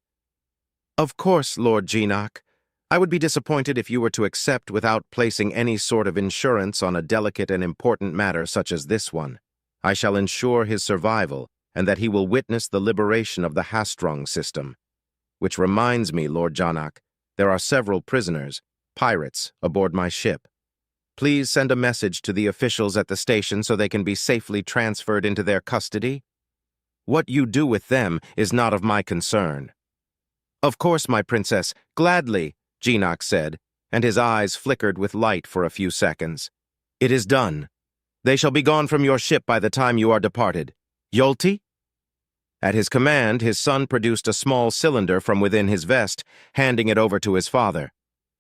Of course, Lord Jinak. I would be disappointed if you were to accept without placing any sort of insurance on a delicate and important matter such as this one. I shall ensure his survival, and that he will witness the liberation of the Hastrung system. Which reminds me, Lord Janak, there are several prisoners, pirates, aboard my ship. Please send a message to the officials at the station so they can be safely transferred into their custody. What you do with them is not of my concern. Of course, my princess, gladly, Jinak said, and his eyes flickered with light for a few seconds. It is done. They shall be gone from your ship by the time you are departed. Yolti? At his command, his son produced a small cylinder from within his vest, handing it over to his father.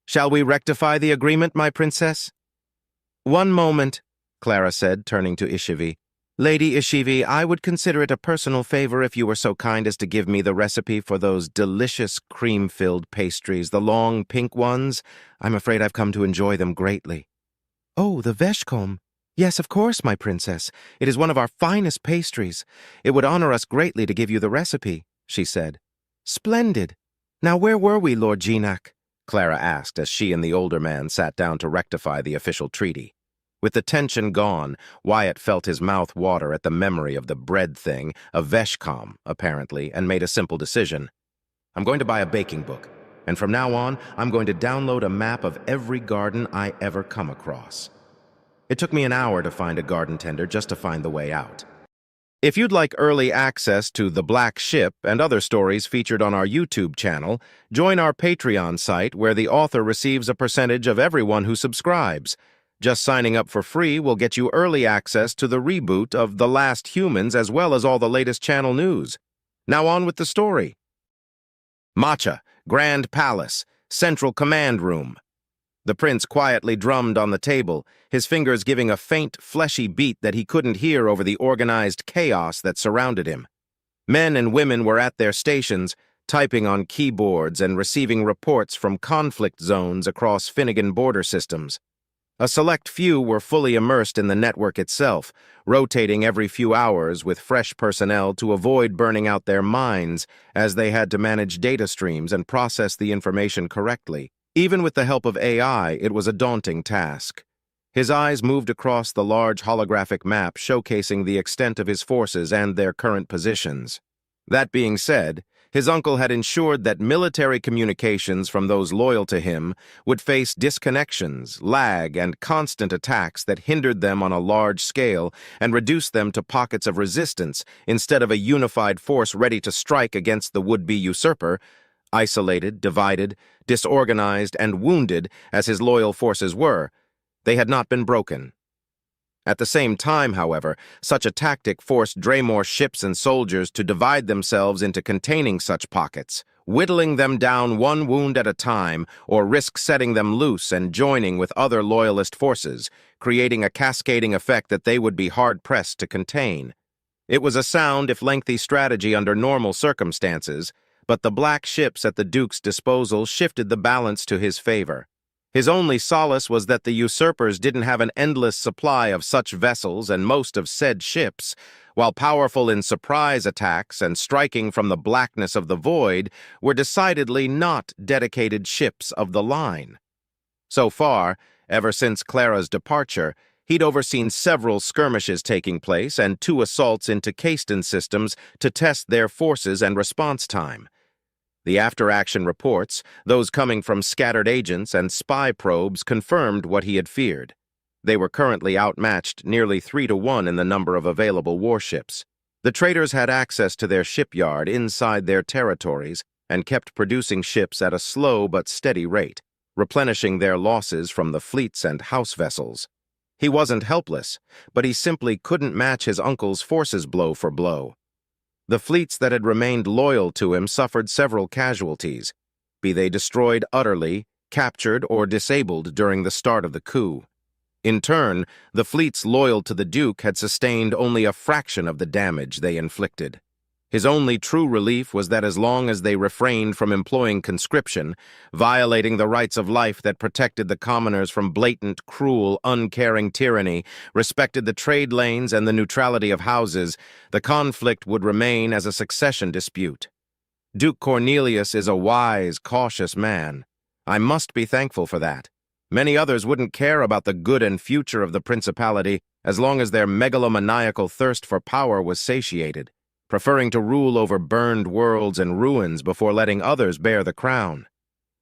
Shall we rectify the agreement, my princess? One moment, Clara said, turning to Ishivi. Lady Ishivi, I would consider it a personal favor if you were so kind as to give me the recipe for those delicious cream-filled pastries, the long pink ones. I'm afraid I've come to enjoy them greatly. Oh, the veshkom. Yes, of course, my princess. It is one of our finest pastries. It would honor us greatly to give you the recipe, she said. Splendid. Now where were we, Lord Jinak? Clara asked as she and the older man sat down to rectify the official treaty. With the tension gone, Wyatt felt his mouth water at the memory of the bread thing, a veshkom, apparently, and made a simple decision. I'm going to buy a baking book, and from now on, I'm going to download a map of every garden I ever come across. It took me an hour to find a garden tender just to find the way out. If you'd like early access to The Black Ship and other stories featured on our YouTube channel, join our Patreon site where the author receives a percentage of everyone who subscribes. Just signing up for free will get you early access to the reboot of The Last Humans as well as all the latest channel news. Now on with the story. Matcha, Grand Palace, Central Command Room. The prince quietly drummed on the table, his fingers giving a faint, fleshy beat that he couldn't hear over the organized chaos that surrounded him. Men and women were at their stations, typing on keyboards and receiving reports from conflict zones across Finnegan border systems. A select few were fully immersed in the network itself, rotating every few hours with fresh personnel to avoid burning out their minds as they had to manage data streams and process the information correctly. Even with the help of AI, it was a daunting task. His eyes moved across the large holographic map showcasing the extent of his forces and their current positions. That being said, his uncle had ensured that military communications from those loyal to him would face disconnections, lag, and constant attacks that hindered them on a large scale and reduced them to pockets of resistance instead of a unified force ready to strike against the would-be usurper. Isolated, divided, disorganized, and wounded as his loyal forces were, they had not been broken. At the same time, however, such a tactic forced Dreymore's ships and soldiers to divide themselves into containing such pockets, whittling them down one wound at a time, or risk setting them loose and joining with other loyalist forces, creating a cascading effect that they would be hard-pressed to contain. It was a sound, if lengthy, strategy under normal circumstances, but the black ships at the Duke's disposal shifted the balance to his favor. His only solace was that the usurpers didn't have an endless supply of such vessels and most of said ships, while powerful in surprise attacks and striking from the blackness of the void, were decidedly not dedicated ships of the line. So far, ever since Clara's departure, he'd overseen several skirmishes taking place and 2 assaults into Caiston systems to test their forces and response time. The after-action reports, those coming from scattered agents and spy probes, confirmed what he had feared. They were currently outmatched nearly 3-to-1 in the number of available warships. The traders had access to their shipyard inside their territories and kept producing ships at a slow but steady rate, replenishing their losses from the fleets and house vessels. He wasn't helpless, but he simply couldn't match his uncle's forces blow for blow. The fleets that had remained loyal to him suffered several casualties, be they destroyed utterly, captured, or disabled during the start of the coup. In turn, the fleets loyal to the Duke had sustained only a fraction of the damage they inflicted. His only true relief was that as long as they refrained from employing conscription, violating the rights of life that protected the commoners from blatant, cruel, uncaring tyranny, respected the trade lanes and the neutrality of houses, the conflict would remain as a succession dispute. Duke Cornelius is a wise, cautious man. I must be thankful for that. Many others wouldn't care about the good and future of the principality as long as their megalomaniacal thirst for power was satiated, preferring to rule over burned worlds and ruins before letting others bear the crown.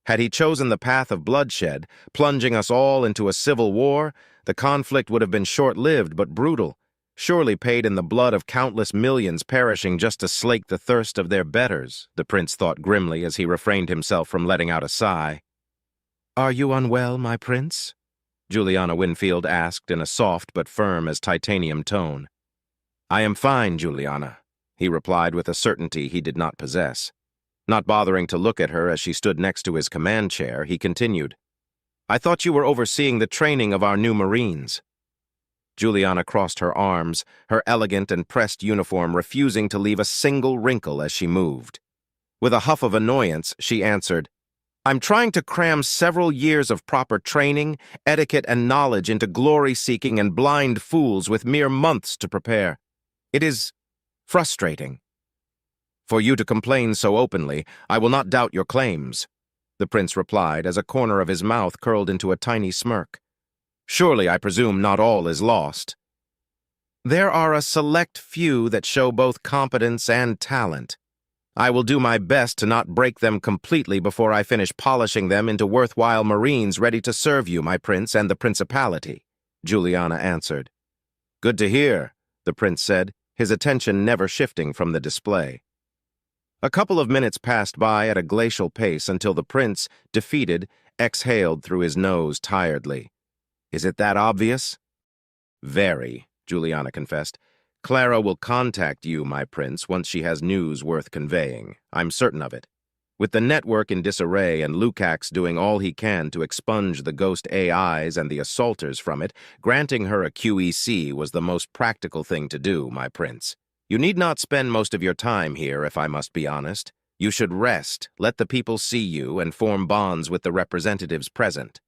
Had he chosen the path of bloodshed, plunging us all into a civil war, the conflict would have been short-lived but brutal, surely paid in the blood of countless millions perishing just to slake the thirst of their betters, the prince thought grimly as he refrained himself from letting out a sigh. "Are you unwell, my prince?" Juliana Winfield asked in a soft but firm as titanium tone. "I am fine, Juliana," he replied with a certainty he did not possess. Not bothering to look at her as she stood next to his command chair, he continued, "I thought you were overseeing the training of our new Marines." Juliana crossed her arms, her elegant and pressed uniform refusing to leave a single wrinkle as she moved. With a huff of annoyance, she answered, "I'm trying to cram several years of proper training, etiquette, and knowledge into glory-seeking and blind fools with mere months to prepare. It is frustrating." "For you to complain so openly, I will not doubt your claims," the prince replied as a corner of his mouth curled into a tiny smirk. "Surely, I presume, not all is lost." "There are a select few that show both competence and talent. I will do my best to not break them completely before I finish polishing them into worthwhile Marines ready to serve you, my prince, and the principality," Juliana answered. "Good to hear," the prince said. his attention never shifting from the display. A couple of minutes passed by at a glacial pace until the prince, defeated, exhaled through his nose tiredly. "Is it that obvious?" "Very," Juliana confessed. "Clara will contact you, my prince, once she has news worth conveying. I'm certain of it. With the network in disarray and Lukács doing all he can to expunge the ghost AIs and the assaulters from it, granting her a QEC was the most practical thing to do, my prince. You need not spend most of your time here, if I must be honest. You should rest, let the people see you, and form bonds with the representatives present."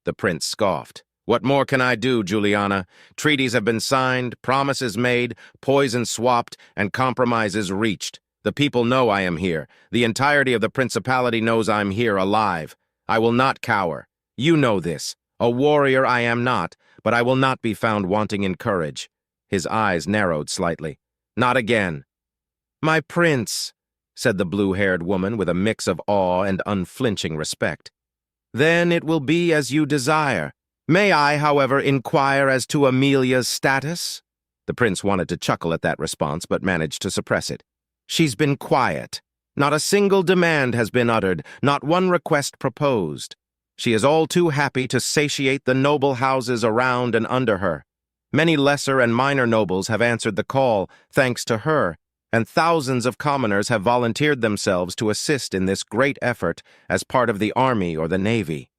The prince scoffed. "What more can I do, Juliana? Treaties have been signed, promises made, poison swapped, and compromises reached. The people know I am here. The entirety of the principality knows I'm here alive. I will not cower. You know this. A warrior I am not, but I will not be found wanting in courage." His eyes narrowed slightly. "Not again." "My prince," said the blue-haired woman with a mix of awe and unflinching respect. "Then it will be as you desire. May I, however, inquire as to Amelia's status?" The prince wanted to chuckle at that response, but managed to suppress it. "She's been quiet. Not a single demand has been uttered, not one request proposed. She is all too happy to satiate the noble houses around and under her. Many lesser and minor nobles have answered the call, thanks to her, and thousands of commoners have volunteered themselves to assist in this great effort as part of the army or the navy."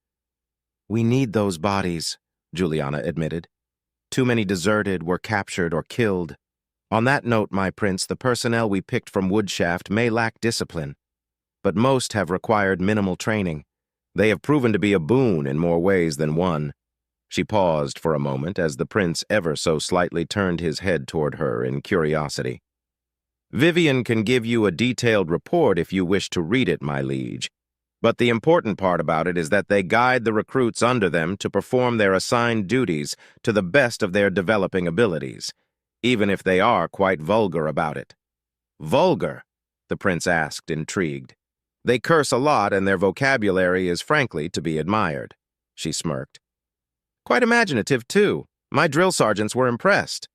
"We need those bodies," Juliana admitted. "Too many deserted, were captured, or killed. On that note, my prince, the personnel we picked from Woodshaft may lack discipline, but most have required minimal training. They have proven to be a boon in more ways than one." She paused for a moment as the prince ever so slightly turned his head toward her in curiosity. "Vivian can give you a detailed report if you wish to read it, my liege. But the important part about it is that they guide the recruits under them to perform their assigned duties to the best of their developing abilities, even if they are quite vulgar about it." "Vulgar?" the prince asked, intrigued. "They curse a lot, and their vocabulary is frankly to be admired." She smirked. "Quite imaginative, too. My drill sergeants were impressed."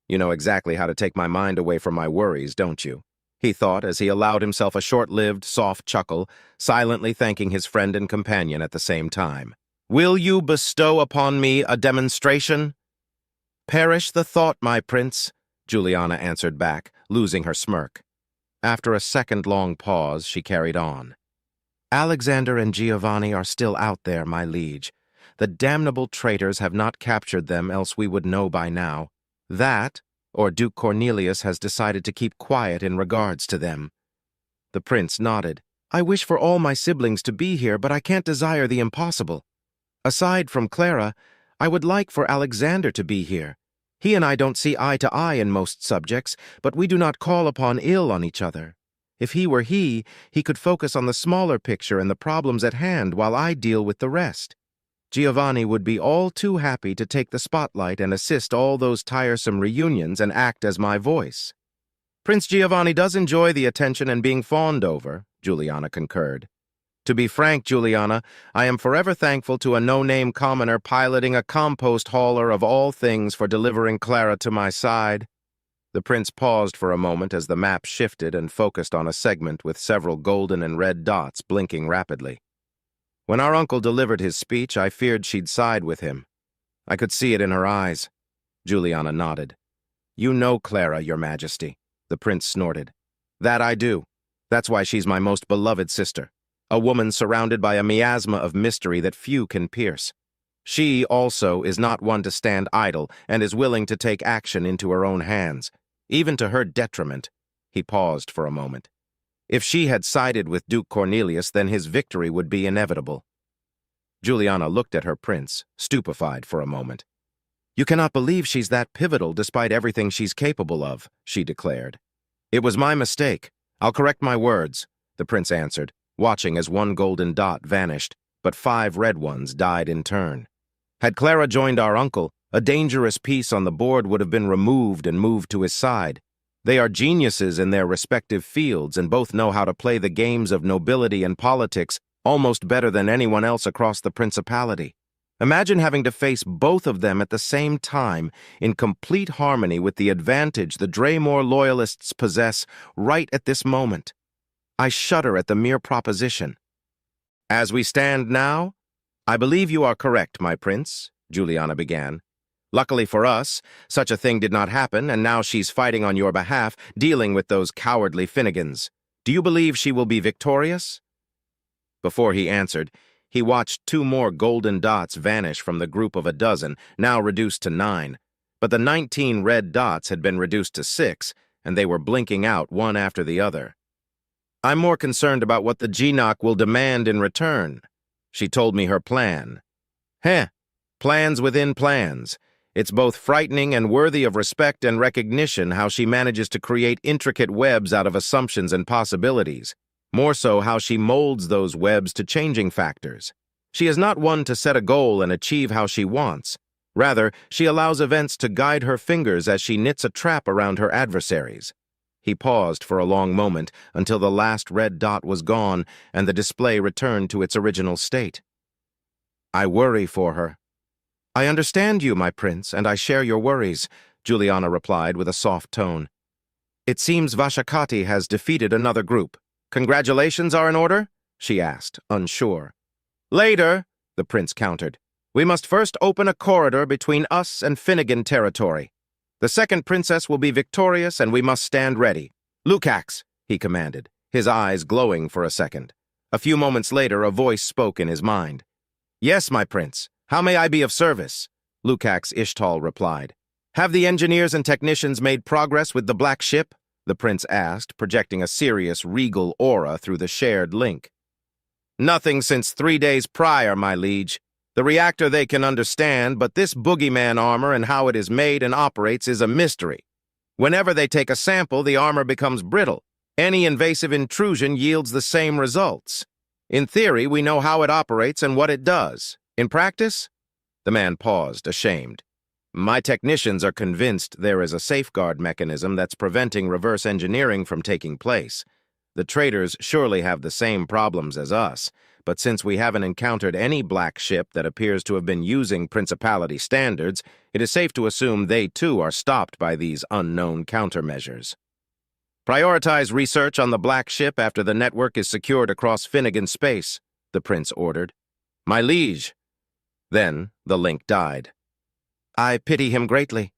"You know exactly how to take my mind away from my worries, don't you?" he thought as he allowed himself a short-lived, soft chuckle, silently thanking his friend and companion at the same time. "Will you bestow upon me a demonstration?" "Perish the thought, my prince," Juliana answered back, losing her smirk. After a second-long pause, she carried on. "Alexander and Giovanni are still out there, my liege. The damnable traitors have not captured them, else we would know by now. That, or Duke Cornelius has decided to keep quiet in regards to them." The prince nodded. "I wish for all my siblings to be here, but I can't desire the impossible. Aside from Clara, I would like for Alexander to be here. He and I don't see eye to eye in most subjects, but we do not call upon ill on each other. If he were he could focus on the smaller picture and the problems at hand while I deal with the rest. Giovanni would be all too happy to take the spotlight and assist all those tiresome reunions and act as my voice." "Prince Giovanni does enjoy the attention and being fawned over," Juliana concurred. "To be frank, Juliana, I am forever thankful to a no-name commoner piloting a compost hauler of all things for delivering Clara to my side." The prince paused for a moment as the map shifted and focused on a segment with several golden and red dots blinking rapidly. "When our uncle delivered his speech, I feared she'd side with him. I could see it in her eyes." Juliana nodded. "You know Clara, your majesty," the prince snorted. "That I do. That's why she's my most beloved sister. A woman surrounded by a miasma of mystery that few can pierce. She, also, is not one to stand idle and is willing to take action into her own hands, even to her detriment." He paused for a moment. "If she had sided with Duke Cornelius, then his victory would be inevitable." Juliana looked at her prince, stupefied for a moment. "You cannot believe she's that pivotal despite everything she's capable of," she declared. "It was my mistake. I'll correct my words," the prince answered, watching as one golden dot vanished, but 5 red ones died in turn. "Had Clara joined our uncle, a dangerous piece on the board would have been removed and moved to his side. They are geniuses in their respective fields and both know how to play the games of nobility and politics almost better than anyone else across the principality. Imagine having to face both of them at the same time, in complete harmony with the advantage the Draymore loyalists possess right at this moment. I shudder at the mere proposition. As we stand now, I believe you are correct, my prince, Juliana began. Luckily for us, such a thing did not happen, and now she's fighting on your behalf, dealing with those cowardly Finnegans. Do you believe she will be victorious? Before he answered, he watched 2 more golden dots vanish from the group of a dozen, now reduced to 9. But the 19 red dots had been reduced to 6, and they were blinking out one after the other. I'm more concerned about what the Geenock will demand in return. She told me her plan. Plans within plans. It's both frightening and worthy of respect and recognition how she manages to create intricate webs out of assumptions and possibilities. More so how she molds those webs to changing factors. She is not one to set a goal and achieve how she wants. Rather, she allows events to guide her fingers as she knits a trap around her adversaries. He paused for a long moment until the last red dot was gone and the display returned to its original state. I worry for her. I understand you, my prince, and I share your worries, Juliana replied with a soft tone. It seems Vashakati has defeated another group. Congratulations are in order? She asked, unsure. Later, the prince countered. We must first open a corridor between us and Finnegan territory. The second princess will be victorious, and we must stand ready. Lukacs, he commanded, his eyes glowing for a second. A few moments later, a voice spoke in his mind. Yes, my prince. How may I be of service? Lukacs Ishtal replied. Have the engineers and technicians made progress with the black ship? The prince asked, projecting a serious, regal aura through the shared link. Nothing since 3 days prior, my liege. The reactor they can understand, but this boogeyman armor and how it is made and operates is a mystery. Whenever they take a sample, the armor becomes brittle. Any invasive intrusion yields the same results. In theory, we know how it operates and what it does. In practice? The man paused, ashamed. My technicians are convinced there is a safeguard mechanism that's preventing reverse engineering from taking place. The traders surely have the same problems as us, but since we haven't encountered any black ship that appears to have been using Principality standards, it is safe to assume they too are stopped by these unknown countermeasures. Prioritize research on the black ship after the network is secured across Finnegan space, the prince ordered. My liege. Then the link died. I pity him greatly.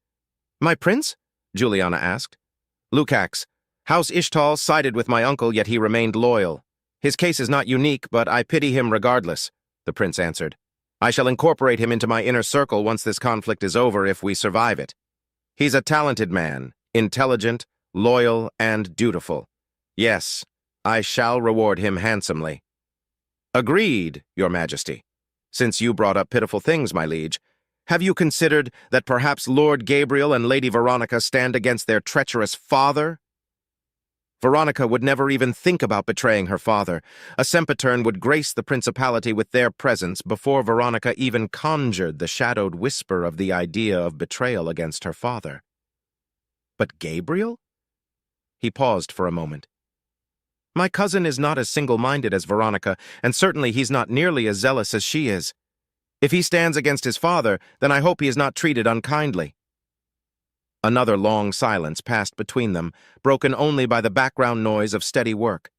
My prince? Juliana asked. Lukacs, House Ishtal sided with my uncle, yet he remained loyal. His case is not unique, but I pity him regardless, the prince answered. I shall incorporate him into my inner circle once this conflict is over if we survive it. He's a talented man, intelligent, loyal, and dutiful. Yes, I shall reward him handsomely. Agreed, Your Majesty. Since you brought up pitiful things, my liege, have you considered that perhaps Lord Gabriel and Lady Veronica stand against their treacherous father? Veronica would never even think about betraying her father. A sempitern would grace the principality with their presence before Veronica even conjured the shadowed whisper of the idea of betrayal against her father. But Gabriel? He paused for a moment. My cousin is not as single-minded as Veronica, and certainly he's not nearly as zealous as she is. If he stands against his father, then I hope he is not treated unkindly. Another long silence passed between them, broken only by the background noise of steady work.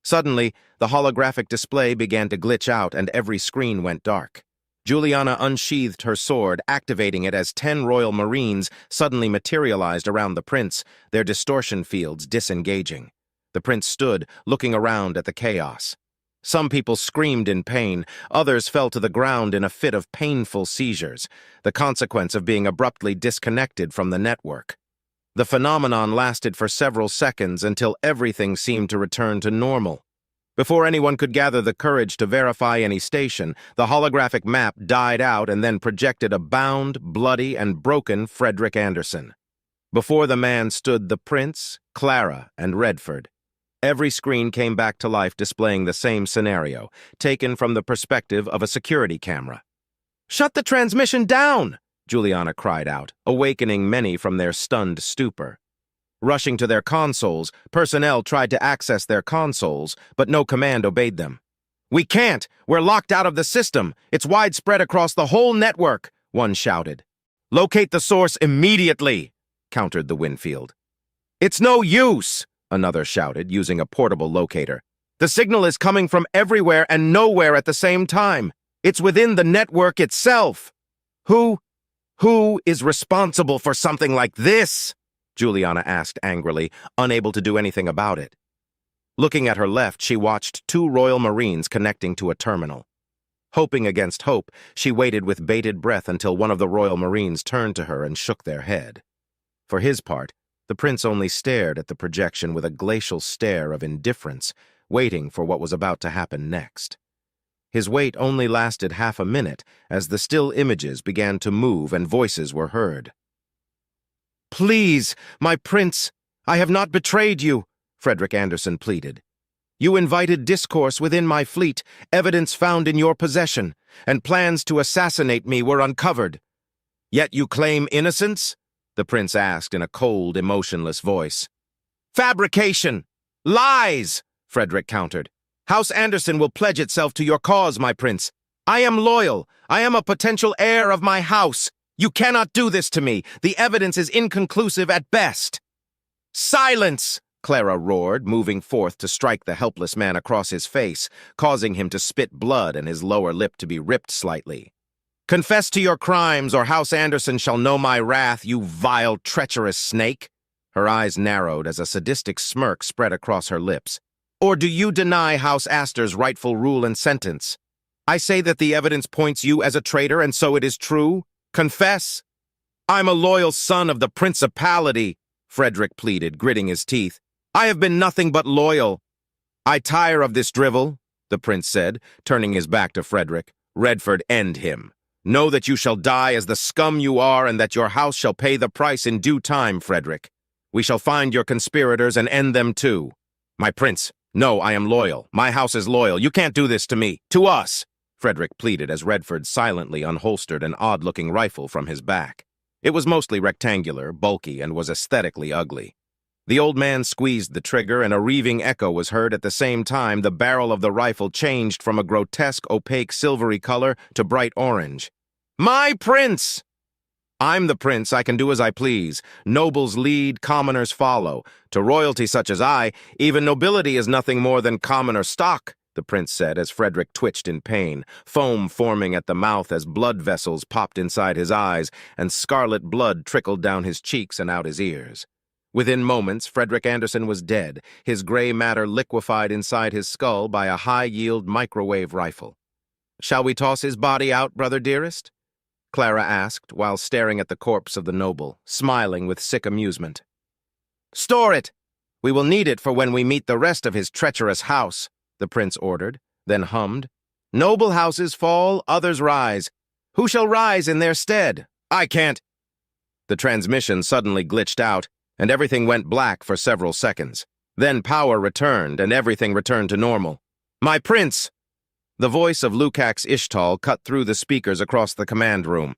Suddenly, the holographic display began to glitch out and every screen went dark. Juliana unsheathed her sword, activating it as 10 Royal Marines suddenly materialized around the prince, their distortion fields disengaging. The prince stood, looking around at the chaos. Some people screamed in pain, others fell to the ground in a fit of painful seizures, the consequence of being abruptly disconnected from the network. The phenomenon lasted for several seconds until everything seemed to return to normal. Before anyone could gather the courage to verify any station, the holographic map died out and then projected a bound, bloody, and broken Frederick Anderson. Before the man stood the prince, Clara, and Redford. Every screen came back to life displaying the same scenario, taken from the perspective of a security camera. "Shut the transmission down!" Juliana cried out, awakening many from their stunned stupor. Rushing to their consoles, personnel tried to access their consoles, but no command obeyed them. "We can't! We're locked out of the system! It's widespread across the whole network!" one shouted. "Locate the source immediately!" countered the Winfield. "It's no use!" another shouted, using a portable locator. "The signal is coming from everywhere and nowhere at the same time. It's within the network itself. Who is responsible for something like this?" Juliana asked angrily, unable to do anything about it. Looking at her left, she watched 2 Royal Marines connecting to a terminal. Hoping against hope, she waited with bated breath until one of the Royal Marines turned to her and shook their head. For his part, the prince only stared at the projection with a glacial stare of indifference, waiting for what was about to happen next. His wait only lasted half a minute as the still images began to move and voices were heard. "Please, my prince, I have not betrayed you," Frederick Anderson pleaded. "You invited discourse within my fleet, evidence found in your possession, and plans to assassinate me were uncovered. Yet you claim innocence?" the prince asked in a cold, emotionless voice. "Fabrication! Lies!" Frederick countered. "House Anderson will pledge itself to your cause, my prince. I am loyal. I am a potential heir of my house. You cannot do this to me. The evidence is inconclusive at best." "Silence!" Clara roared, moving forth to strike the helpless man across his face, causing him to spit blood and his lower lip to be ripped slightly. "Confess to your crimes, or House Anderson shall know my wrath, you vile, treacherous snake." Her eyes narrowed as a sadistic smirk spread across her lips. "Or do you deny House Astor's rightful rule and sentence? I say that the evidence points you as a traitor, and so it is true. Confess." "I'm a loyal son of the Principality," Frederick pleaded, gritting his teeth. "I have been nothing but loyal." "I tire of this drivel," the prince said, turning his back to Frederick. "Redford, end him. Know that you shall die as the scum you are, and that your house shall pay the price in due time, Frederick. We shall find your conspirators and end them too." "My prince, no, I am loyal. My house is loyal. You can't do this to me. To us," Frederick pleaded as Redford silently unholstered an odd-looking rifle from his back. It was mostly rectangular, bulky, and was aesthetically ugly. The old man squeezed the trigger, and a reeving echo was heard at the same time the barrel of the rifle changed from a grotesque, opaque, silvery color to bright orange. "My prince!" "I'm the prince. I can do as I please. Nobles lead, commoners follow. To royalty such as I, even nobility is nothing more than commoner stock," the prince said as Frederick twitched in pain, foam forming at the mouth as blood vessels popped inside his eyes and scarlet blood trickled down his cheeks and out his ears. Within moments, Frederick Anderson was dead, his gray matter liquefied inside his skull by a high-yield microwave rifle. "Shall we toss his body out, brother dearest?" Clara asked, while staring at the corpse of the noble, smiling with sick amusement. "Store it! We will need it for when we meet the rest of his treacherous house," the prince ordered, then hummed. "Noble houses fall, others rise. Who shall rise in their stead? I can't." The transmission suddenly glitched out, and everything went black for several seconds. Then power returned, and everything returned to normal. "My prince!" The voice of Lukacs Ishtal cut through the speakers across the command room.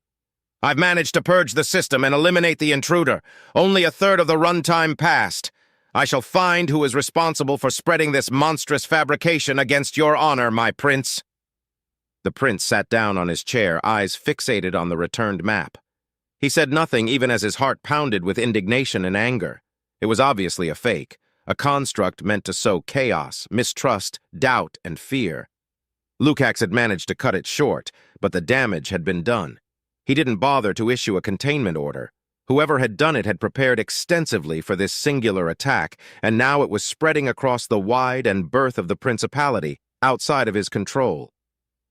"I've managed to purge the system and eliminate the intruder. Only a third of the runtime passed. I shall find who is responsible for spreading this monstrous fabrication against your honor, my prince." The prince sat down on his chair, eyes fixated on the returned map. He said nothing even as his heart pounded with indignation and anger. It was obviously a fake, a construct meant to sow chaos, mistrust, doubt, and fear. Lukacs had managed to cut it short, but the damage had been done. He didn't bother to issue a containment order. Whoever had done it had prepared extensively for this singular attack, and now it was spreading across the wide and birth of the Principality, outside of his control.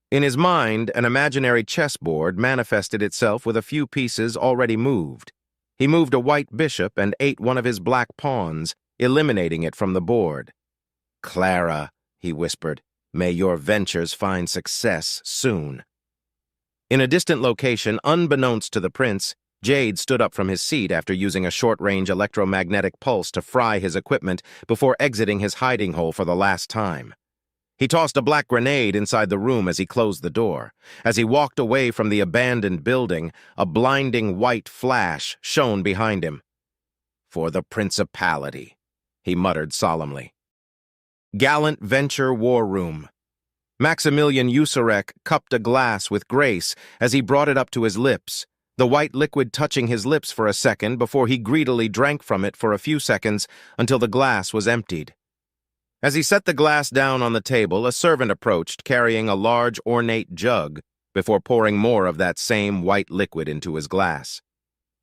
In his mind, an imaginary chessboard manifested itself with a few pieces already moved. He moved a white bishop and ate one of his black pawns, eliminating it from the board. "Clara," he whispered, "may your ventures find success soon." In a distant location, unbeknownst to the prince, Jade stood up from his seat after using a short-range electromagnetic pulse to fry his equipment before exiting his hiding hole for the last time. He tossed a black grenade inside the room as he closed the door. As he walked away from the abandoned building, a blinding white flash shone behind him. "For the Principality," he muttered solemnly. Gallant Venture War Room. Maximilian Usurek cupped a glass with grace as he brought it up to his lips, the white liquid touching his lips for a second before he greedily drank from it for a few seconds until the glass was emptied. As he set the glass down on the table, a servant approached carrying a large ornate jug before pouring more of that same white liquid into his glass.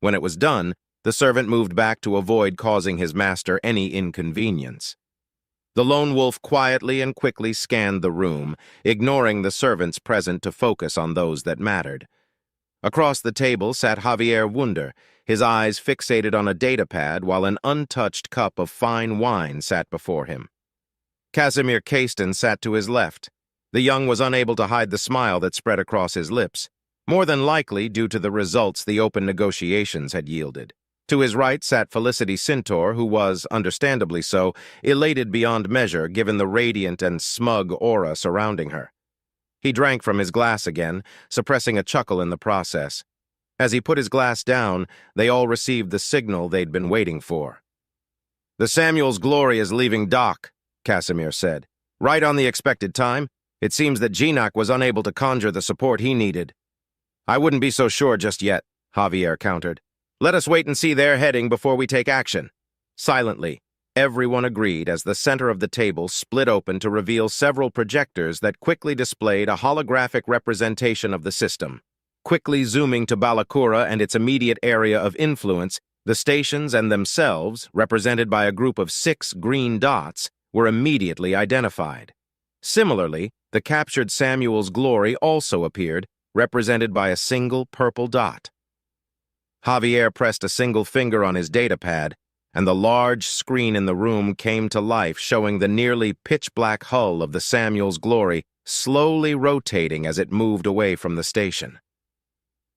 When it was done, the servant moved back to avoid causing his master any inconvenience. The lone wolf quietly and quickly scanned the room, ignoring the servants present to focus on those that mattered. Across the table sat Javier Wunder, his eyes fixated on a datapad while an untouched cup of fine wine sat before him. Casimir Kasten sat to his left. The young was unable to hide the smile that spread across his lips, more than likely due to the results the open negotiations had yielded. To his right sat Felicity Cintor, who was, understandably so, elated beyond measure given the radiant and smug aura surrounding her. He drank from his glass again, suppressing a chuckle in the process. As he put his glass down, they all received the signal they'd been waiting for. "The Samuel's Glory is leaving dock," Casimir said. "Right on the expected time. It seems that Genak was unable to conjure the support he needed." "I wouldn't be so sure just yet," Javier countered. "Let us wait and see their heading before we take action." Silently, everyone agreed as the center of the table split open to reveal several projectors that quickly displayed a holographic representation of the system. Quickly zooming to Balakura and its immediate area of influence, the stations and themselves, represented by a group of 6 green dots, were immediately identified. Similarly, the captured Samuel's Glory also appeared, represented by a single purple dot. Javier pressed a single finger on his datapad, and the large screen in the room came to life, showing the nearly pitch-black hull of the Samuel's Glory slowly rotating as it moved away from the station.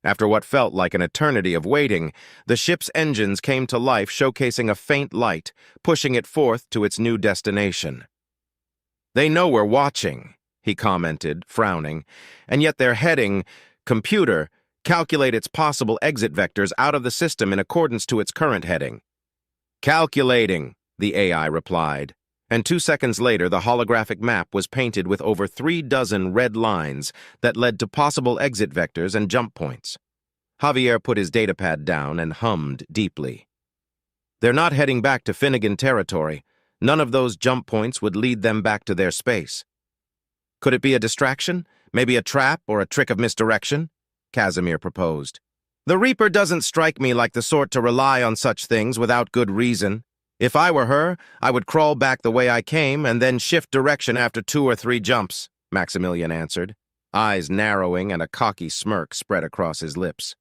After what felt like an eternity of waiting, the ship's engines came to life, showcasing a faint light, pushing it forth to its new destination. "They know we're watching," he commented, frowning, "and yet they're heading, computer, calculate its possible exit vectors out of the system in accordance to its current heading." "Calculating," the AI replied, and 2 seconds later the holographic map was painted with over 3 dozen red lines that led to possible exit vectors and jump points. Javier put his datapad down and hummed deeply. "They're not heading back to Finnegan territory. None of those jump points would lead them back to their space. Could it be a distraction? Maybe a trap or a trick of misdirection?" Casimir proposed. "The Reaper doesn't strike me like the sort to rely on such things without good reason. If I were her, I would crawl back the way I came and then shift direction after 2 or 3 jumps," Maximilian answered, eyes narrowing and a cocky smirk spread across his lips.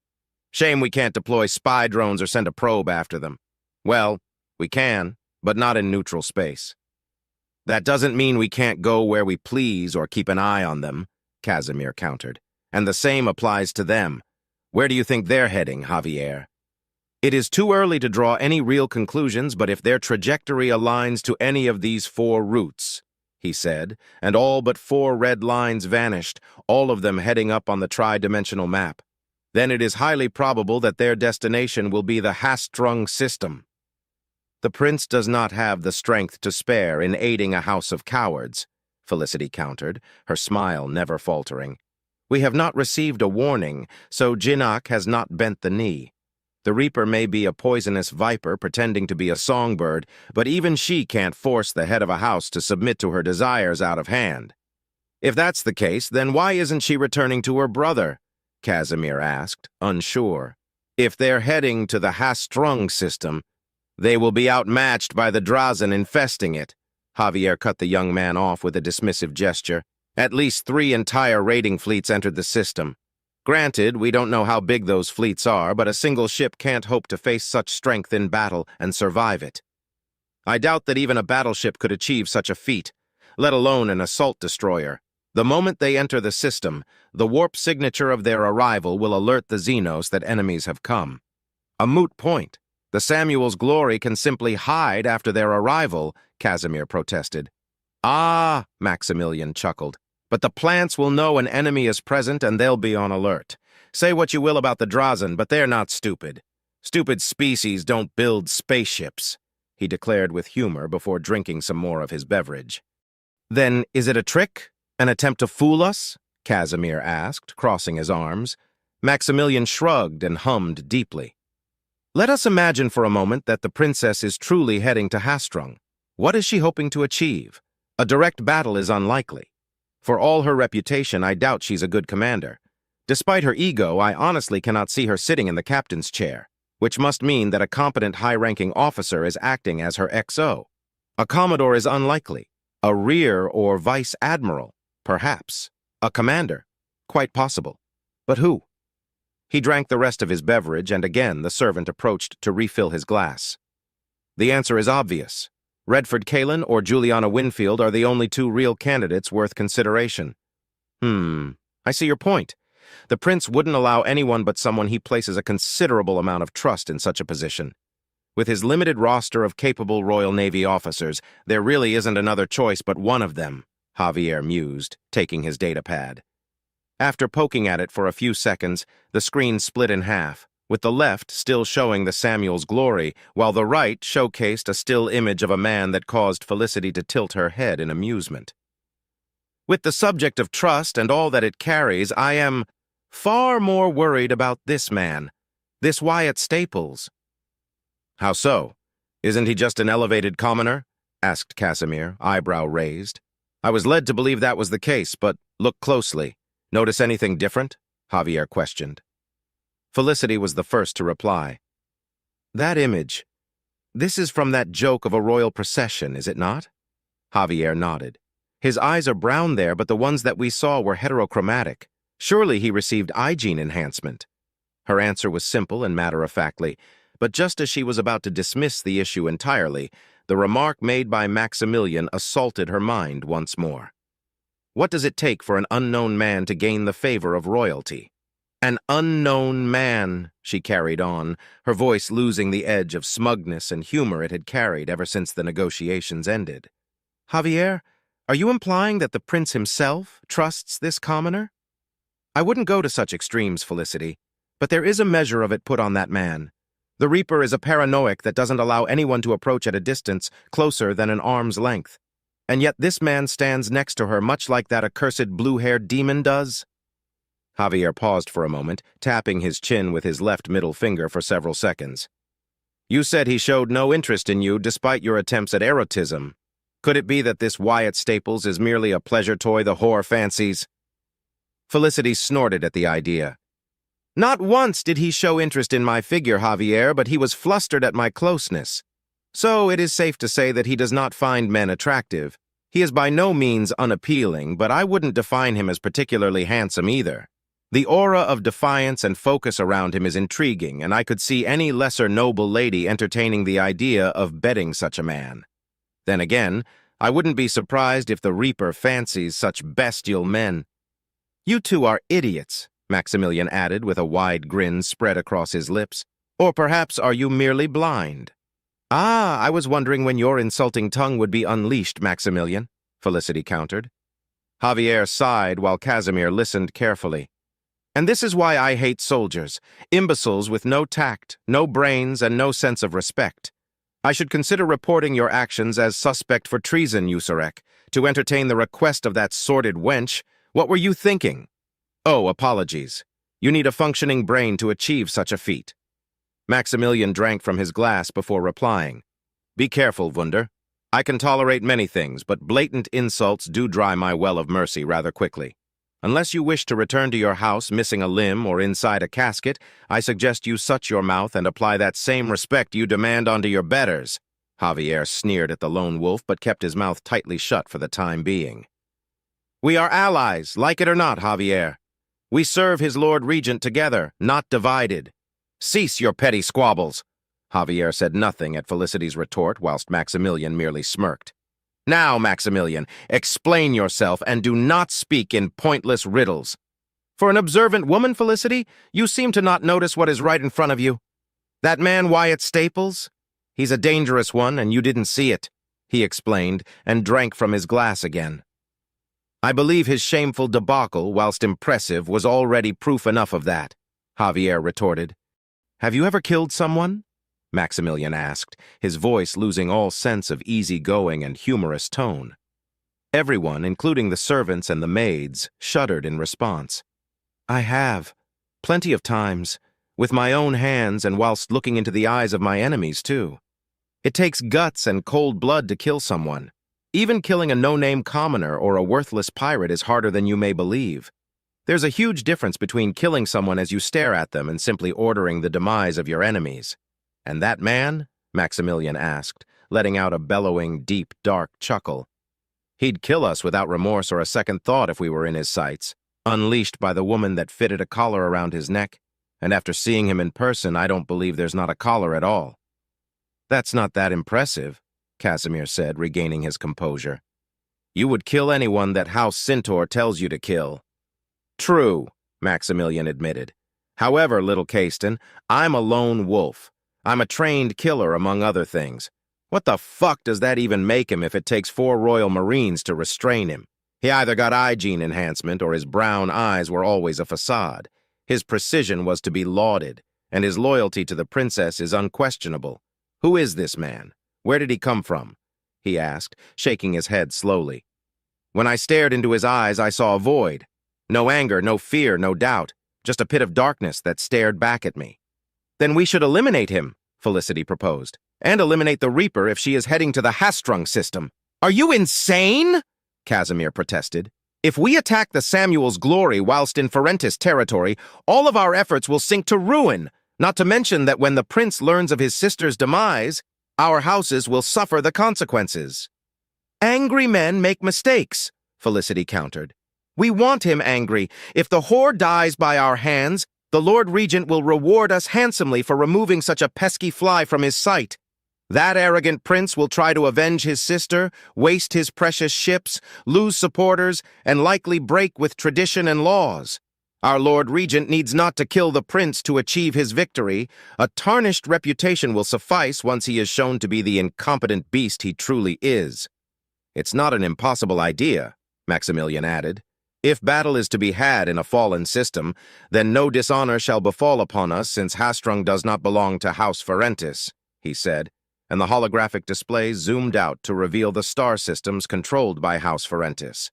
"Shame we can't deploy spy drones or send a probe after them. Well, we can, but not in neutral space." "That doesn't mean we can't go where we please or keep an eye on them," Casimir countered. "And the same applies to them. Where do you think they're heading, Javier?" "It is too early to draw any real conclusions, but if their trajectory aligns to any of these 4 routes," he said, and all but 4 red lines vanished, all of them heading up on the tri-dimensional map, "then it is highly probable that their destination will be the Hastrung system." "The prince does not have the strength to spare in aiding a house of cowards," Felicity countered, her smile never faltering. "We have not received a warning, so Genak has not bent the knee. The Reaper may be a poisonous viper pretending to be a songbird, but even she can't force the head of a house to submit to her desires out of hand." "If that's the case, then why isn't she returning to her brother?" Casimir asked, unsure. "If they're heading to the Hastrung system, they will be outmatched by the Drazen infesting it." Javier cut the young man off with a dismissive gesture. "At least 3 entire raiding fleets entered the system. Granted, we don't know how big those fleets are, but a single ship can't hope to face such strength in battle and survive it. I doubt that even a battleship could achieve such a feat, let alone an assault destroyer. The moment they enter the system, the warp signature of their arrival will alert the Xenos that enemies have come." "A moot point. The Samuel's Glory can simply hide after their arrival," Casimir protested. "Ah," Maximilian chuckled. "But the plants will know an enemy is present and they'll be on alert. Say what you will about the Drazen, but they're not stupid. Stupid species don't build spaceships," he declared with humor before drinking some more of his beverage. "Then is it a trick?" An attempt to fool us? Casimir asked, crossing his arms. Maximilian shrugged and hummed deeply. Let us imagine for a moment that the princess is truly heading to Hastrung. What is she hoping to achieve? A direct battle is unlikely. For all her reputation, I doubt she's a good commander. Despite her ego, I honestly cannot see her sitting in the captain's chair, which must mean that a competent high-ranking officer is acting as her XO. A commodore is unlikely. A rear or vice admiral, perhaps. A commander, quite possible. But who? He drank the rest of his beverage, and again the servant approached to refill his glass. The answer is obvious. Redford Kalin or Juliana Winfield are the only two real candidates worth consideration. I see your point. The prince wouldn't allow anyone but someone he places a considerable amount of trust in such a position. With his limited roster of capable Royal Navy officers, there really isn't another choice but one of them, Javier mused, taking his datapad. After poking at it for a few seconds, the screen split in half, with the left still showing the Samuel's glory, while the right showcased a still image of a man that caused Felicity to tilt her head in amusement. With the subject of trust and all that it carries, I am far more worried about this man, this Wyatt Staples. How so? Isn't he just an elevated commoner? Asked Casimir, eyebrow raised. I was led to believe that was the case, but look closely. Notice anything different? Javier questioned. Felicity was the first to reply. That image. This is from that joke of a royal procession, is it not? Javier nodded. His eyes are brown there, but the ones that we saw were heterochromatic. Surely he received eye gene enhancement. Her answer was simple and matter-of-factly, but just as she was about to dismiss the issue entirely, the remark made by Maximilian assaulted her mind once more. What does it take for an unknown man to gain the favor of royalty? An unknown man, she carried on, her voice losing the edge of smugness and humor it had carried ever since the negotiations ended. Javier, are you implying that the prince himself trusts this commoner? I wouldn't go to such extremes, Felicity, but there is a measure of it put on that man. The Reaper is a paranoic that doesn't allow anyone to approach at a distance closer than an arm's length. And yet this man stands next to her much like that accursed blue-haired demon does. Javier paused for a moment, tapping his chin with his left middle finger for several seconds. You said he showed no interest in you despite your attempts at erotism. Could it be that this Wyatt Staples is merely a pleasure toy the whore fancies? Felicity snorted at the idea. Not once did he show interest in my figure, Javier, but he was flustered at my closeness. So it is safe to say that he does not find men attractive. He is by no means unappealing, but I wouldn't define him as particularly handsome either. The aura of defiance and focus around him is intriguing, and I could see any lesser noble lady entertaining the idea of bedding such a man. Then again, I wouldn't be surprised if the Reaper fancies such bestial men. You two are idiots, Maximilian added with a wide grin spread across his lips. Or perhaps are you merely blind? Ah, I was wondering when your insulting tongue would be unleashed, Maximilian, Felicity countered. Javier sighed while Casimir listened carefully. And this is why I hate soldiers, imbeciles with no tact, no brains, and no sense of respect. I should consider reporting your actions as suspect for treason, Usurek, to entertain the request of that sordid wench. What were you thinking? Oh, apologies. You need a functioning brain to achieve such a feat. Maximilian drank from his glass before replying. Be careful, Wunder. I can tolerate many things, but blatant insults do dry my well of mercy rather quickly. Unless you wish to return to your house missing a limb or inside a casket, I suggest you shut your mouth and apply that same respect you demand onto your betters. Javier sneered at the lone wolf but kept his mouth tightly shut for the time being. We are allies, like it or not, Javier. We serve his Lord Regent together, not divided. Cease your petty squabbles. Javier said nothing at Felicity's retort whilst Maximilian merely smirked. Now, Maximilian, explain yourself and do not speak in pointless riddles. For an observant woman, Felicity, you seem to not notice what is right in front of you. That man Wyatt Staples? He's a dangerous one, and you didn't see it, he explained, and drank from his glass again. I believe his shameful debacle, whilst impressive, was already proof enough of that, Javier retorted. Have you ever killed someone? Maximilian asked, his voice losing all sense of easygoing and humorous tone. Everyone, including the servants and the maids, shuddered in response. I have. Plenty of times. With my own hands and whilst looking into the eyes of my enemies, too. It takes guts and cold blood to kill someone. Even killing a no-name commoner or a worthless pirate is harder than you may believe. There's a huge difference between killing someone as you stare at them and simply ordering the demise of your enemies. And that man? Maximilian asked, letting out a bellowing, deep, dark chuckle. He'd kill us without remorse or a second thought if we were in his sights, unleashed by the woman that fitted a collar around his neck. And after seeing him in person, I don't believe there's not a collar at all. That's not that impressive, Casimir said, regaining his composure. You would kill anyone that House Centaur tells you to kill. True, Maximilian admitted. However, little Caiston, I'm a lone wolf. I'm a trained killer, among other things. What the fuck does that even make him if it takes 4 Royal Marines to restrain him? He either got eye gene enhancement or his brown eyes were always a facade. His precision was to be lauded, and his loyalty to the princess is unquestionable. Who is this man? Where did he come from? He asked, shaking his head slowly. When I stared into his eyes, I saw a void. No anger, no fear, no doubt, just a pit of darkness that stared back at me. Then we should eliminate him, Felicity proposed, and eliminate the Reaper if she is heading to the Hastrung system. Are you insane? Casimir protested. If we attack the Samuel's Glory whilst in Ferentis territory, all of our efforts will sink to ruin, not to mention that when the prince learns of his sister's demise, our houses will suffer the consequences. Angry men make mistakes, Felicity countered. We want him angry. If the whore dies by our hands, the Lord Regent will reward us handsomely for removing such a pesky fly from his sight. That arrogant prince will try to avenge his sister, waste his precious ships, lose supporters, and likely break with tradition and laws. Our Lord Regent needs not to kill the prince to achieve his victory. A tarnished reputation will suffice once he is shown to be the incompetent beast he truly is. It's not an impossible idea, Maximilian added. If battle is to be had in a fallen system, then no dishonor shall befall upon us since Hastrung does not belong to House Ferentis, he said, and the holographic display zoomed out to reveal the star systems controlled by House Ferentis.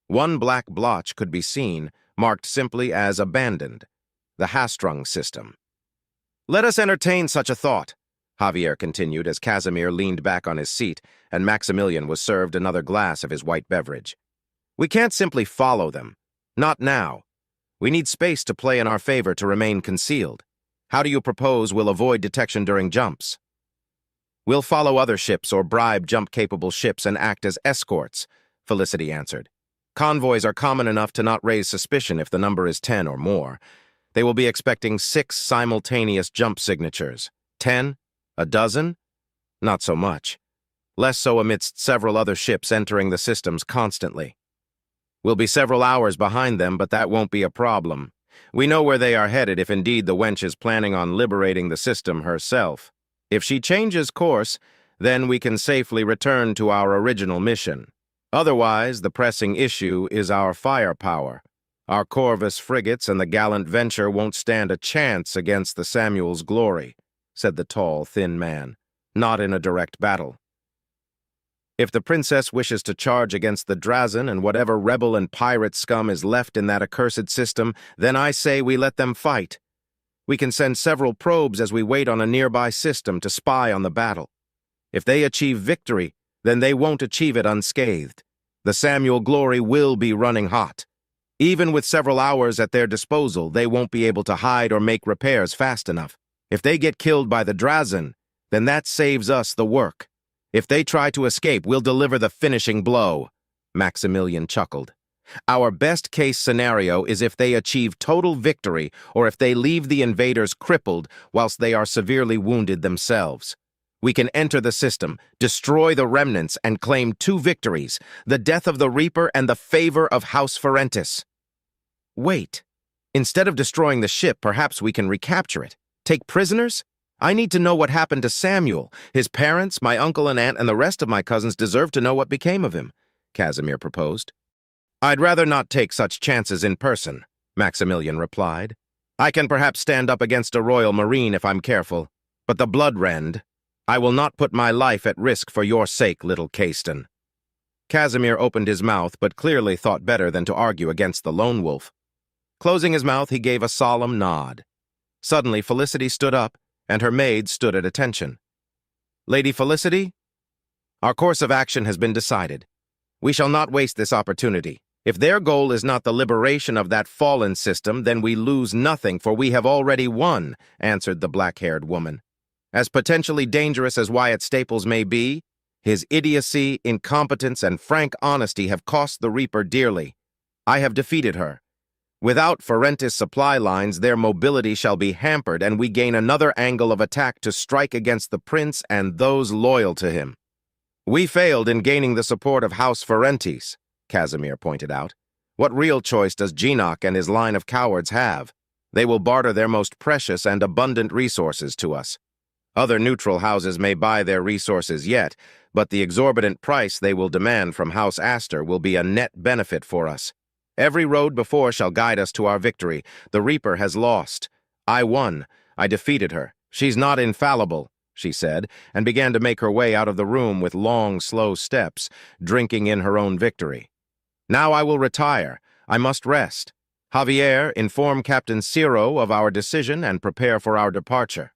One black blotch could be seen, marked simply as abandoned, the Hastrung system. Let us entertain such a thought, Javier continued as Casimir leaned back on his seat and Maximilian was served another glass of his white beverage. We can't simply follow them. Not now. We need space to play in our favor to remain concealed. How do you propose we'll avoid detection during jumps? We'll follow other ships or bribe jump-capable ships and act as escorts, Felicity answered. Convoys are common enough to not raise suspicion if the number is 10 or more. They will be expecting 6 simultaneous jump signatures. 10? A dozen? Not so much. Less so amidst several other ships entering the systems constantly. We'll be several hours behind them, but that won't be a problem. We know where they are headed if indeed the wench is planning on liberating the system herself. If she changes course, then we can safely return to our original mission. Otherwise, the pressing issue is our firepower. Our Corvus frigates and the gallant Venture won't stand a chance against the Samuel's Glory, said the tall, thin man. Not in a direct battle. If the princess wishes to charge against the Drazen and whatever rebel and pirate scum is left in that accursed system, then I say we let them fight. We can send several probes as we wait on a nearby system to spy on the battle. If they achieve victory, then they won't achieve it unscathed. The Samuel Glory will be running hot. Even with several hours at their disposal, they won't be able to hide or make repairs fast enough. If they get killed by the Drazen, then that saves us the work. If they try to escape, we'll deliver the finishing blow, Maximilian chuckled. Our best-case scenario is if they achieve total victory or if they leave the invaders crippled whilst they are severely wounded themselves. We can enter the system, destroy the remnants, and claim 2 victories, the death of the Reaper and the favor of House Ferentis. Wait. Instead of destroying the ship, perhaps we can recapture it. Take prisoners? I need to know what happened to Samuel. His parents, my uncle and aunt, and the rest of my cousins deserve to know what became of him, Casimir proposed. I'd rather not take such chances in person, Maximilian replied. I can perhaps stand up against a Royal Marine if I'm careful, but the blood rend. I will not put my life at risk for your sake, little Caiston. Casimir opened his mouth, but clearly thought better than to argue against the lone wolf. Closing his mouth, he gave a solemn nod. Suddenly, Felicity stood up, and her maid stood at attention. "Lady Felicity, our course of action has been decided. We shall not waste this opportunity. If their goal is not the liberation of that fallen system, then we lose nothing, for we have already won," answered the black-haired woman. "As potentially dangerous as Wyatt Staples may be, his idiocy, incompetence, and frank honesty have cost the Reaper dearly. I have defeated her. Without Ferentis supply lines, their mobility shall be hampered, and we gain another angle of attack to strike against the prince and those loyal to him. We failed in gaining the support of House Ferentis," Casimir pointed out. "What real choice does Geenock and his line of cowards have? They will barter their most precious and abundant resources to us. Other neutral houses may buy their resources yet, but the exorbitant price they will demand from House Astor will be a net benefit for us. Every road before shall guide us to our victory. The Reaper has lost. I won. I defeated her. She's not infallible," she said, and began to make her way out of the room with long, slow steps, drinking in her own victory. "Now I will retire. I must rest. Javier, inform Captain Ciro of our decision and prepare for our departure."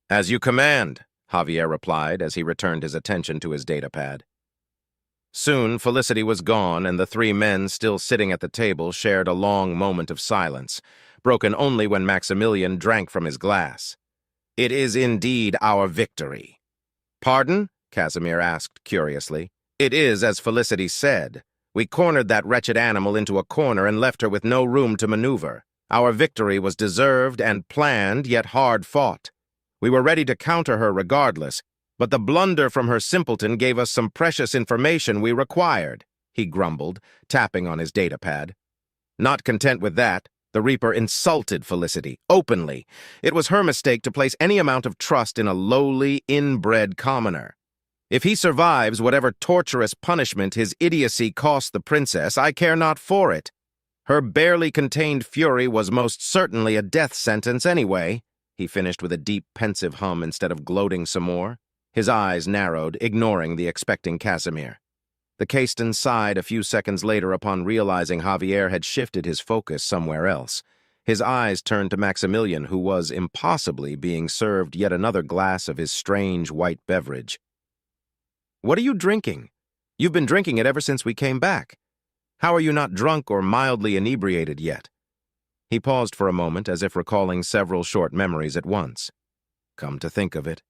"As you command," Javier replied as he returned his attention to his datapad. Soon, Felicity was gone, and the three men still sitting at the table shared a long moment of silence, broken only when Maximilian drank from his glass. "It is indeed our victory." "Pardon?" Casimir asked curiously. "It is as Felicity said. We cornered that wretched animal into a corner and left her with no room to maneuver. Our victory was deserved and planned, yet hard fought. We were ready to counter her regardless, but the blunder from her simpleton gave us some precious information we required," he grumbled, tapping on his datapad. Not content with that, the Reaper insulted Felicity, openly. It was her mistake to place any amount of trust in a lowly, inbred commoner. If he survives whatever torturous punishment his idiocy cost the princess, I care not for it. Her barely contained fury was most certainly a death sentence anyway, he finished with a deep, pensive hum instead of gloating some more. His eyes narrowed, ignoring the expecting Casimir. The Caiston sighed a few seconds later upon realizing Javier had shifted his focus somewhere else. His eyes turned to Maximilian, who was impossibly being served yet another glass of his strange white beverage. "What are you drinking? You've been drinking it ever since we came back. How are you not drunk or mildly inebriated yet?" He paused for a moment, as if recalling several short memories at once. "Come to think of it,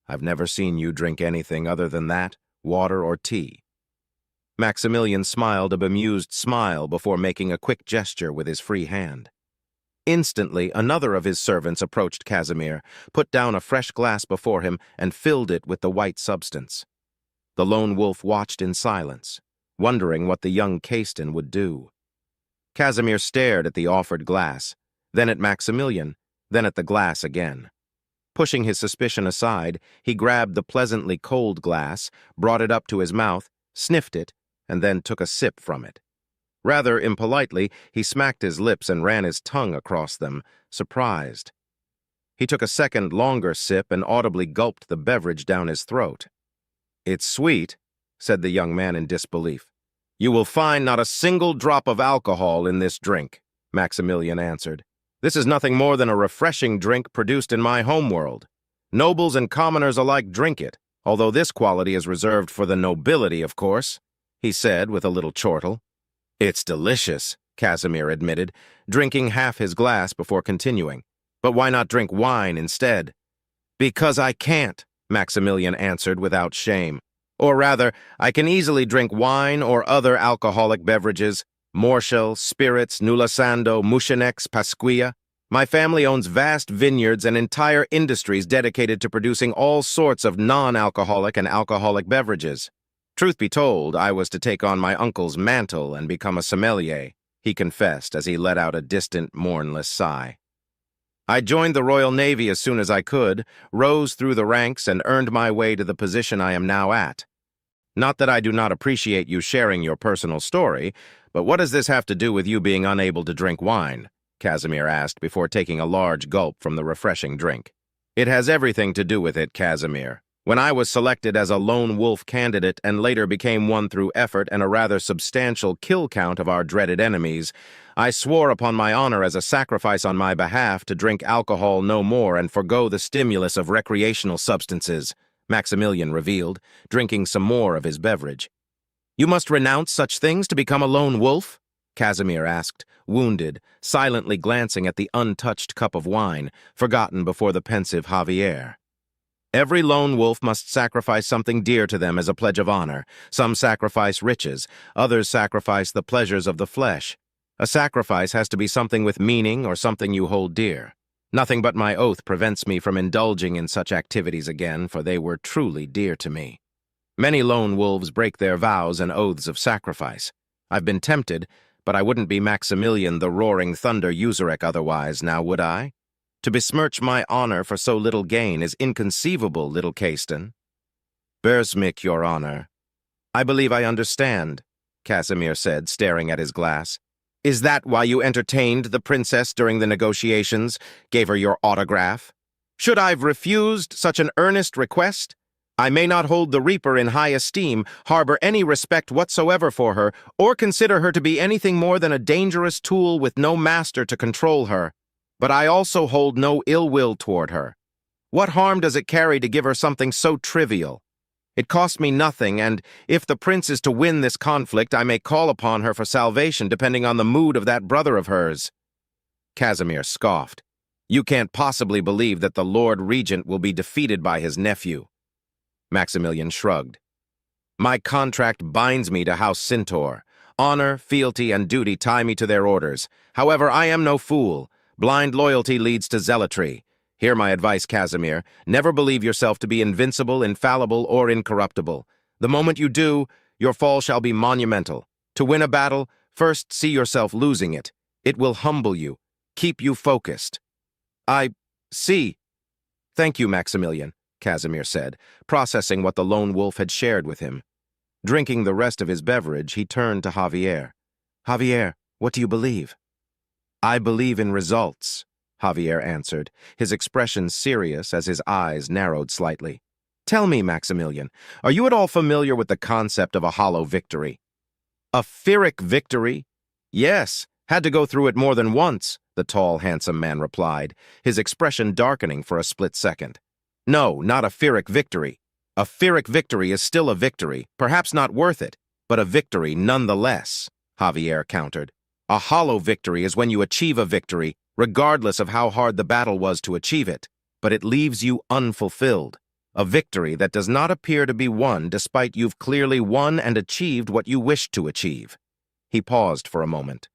I've never seen you drink anything other than that, water or tea." Maximilian smiled a bemused smile before making a quick gesture with his free hand. Instantly, another of his servants approached Casimir, put down a fresh glass before him, and filled it with the white substance. The lone wolf watched in silence, wondering what the young Caiston would do. Casimir stared at the offered glass, then at Maximilian, then at the glass again. Pushing his suspicion aside, he grabbed the pleasantly cold glass, brought it up to his mouth, sniffed it, and then took a sip from it. Rather impolitely, he smacked his lips and ran his tongue across them, surprised. He took a second, longer sip and audibly gulped the beverage down his throat. "It's sweet," said the young man in disbelief. "You will find not a single drop of alcohol in this drink," Maximilian answered. "This is nothing more than a refreshing drink produced in my homeworld. Nobles and commoners alike drink it, although this quality is reserved for the nobility, of course," he said with a little chortle. "It's delicious," Casimir admitted, drinking half his glass before continuing. "But why not drink wine instead?" "Because I can't," Maximilian answered without shame. "Or rather, I can easily drink wine or other alcoholic beverages, Morshel, spirits, Nulasando, Mucinex, Pasquilla. My family owns vast vineyards and entire industries dedicated to producing all sorts of non-alcoholic and alcoholic beverages. Truth be told, I was to take on my uncle's mantle and become a sommelier," he confessed as he let out a distant, mournless sigh. "I joined the Royal Navy as soon as I could, rose through the ranks, and earned my way to the position I am now at. Not that I do not appreciate you sharing your personal story, but what does this have to do with you being unable to drink wine?" Casimir asked before taking a large gulp from the refreshing drink. "It has everything to do with it, Casimir. When I was selected as a lone wolf candidate and later became one through effort and a rather substantial kill count of our dreaded enemies, I swore upon my honor as a sacrifice on my behalf to drink alcohol no more and forgo the stimulus of recreational substances, Maximilian revealed, drinking some more of his beverage. You must renounce such things to become a lone wolf? Casimir asked, wounded, silently glancing at the untouched cup of wine, forgotten before the pensive Javier. Every lone wolf must sacrifice something dear to them as a pledge of honor. Some sacrifice riches, others sacrifice the pleasures of the flesh. A sacrifice has to be something with meaning or something you hold dear. Nothing but my oath prevents me from indulging in such activities again, for they were truly dear to me. Many lone wolves break their vows and oaths of sacrifice. I've been tempted, but I wouldn't be Maximilian the Roaring Thunder Usurek otherwise, now would I? To besmirch my honor for so little gain is inconceivable, little Caiston. Bersmich, your honor. I believe I understand, Casimir said, staring at his glass. Is that why you entertained the princess during the negotiations, gave her your autograph? Should I've refused such an earnest request? I may not hold the Reaper in high esteem, harbor any respect whatsoever for her, or consider her to be anything more than a dangerous tool with no master to control her. But I also hold no ill will toward her. What harm does it carry to give her something so trivial? It costs me nothing, and if the prince is to win this conflict, I may call upon her for salvation depending on the mood of that brother of hers. Casimir scoffed. You can't possibly believe that the Lord Regent will be defeated by his nephew. Maximilian shrugged. My contract binds me to House Centaur. Honor, fealty, and duty tie me to their orders. However, I am no fool. Blind loyalty leads to zealotry. Hear my advice, Casimir. Never believe yourself to be invincible, infallible, or incorruptible. The moment you do, your fall shall be monumental. To win a battle, first see yourself losing it. It will humble you, keep you focused. I see. Thank you, Maximilian, Casimir said, processing what the lone wolf had shared with him. Drinking the rest of his beverage, he turned to Javier. Javier, what do you believe? I believe in results, Javier answered, his expression serious as his eyes narrowed slightly. Tell me, Maximilian, are you at all familiar with the concept of a hollow victory? A Pyrrhic victory? Yes, had to go through it more than once, the tall, handsome man replied, his expression darkening for a split second. No, not a Pyrrhic victory. A Pyrrhic victory is still a victory, perhaps not worth it, but a victory nonetheless, Javier countered. A hollow victory is when you achieve a victory, regardless of how hard the battle was to achieve it, but it leaves you unfulfilled. A victory that does not appear to be won despite you've clearly won and achieved what you wished to achieve. He paused for a moment.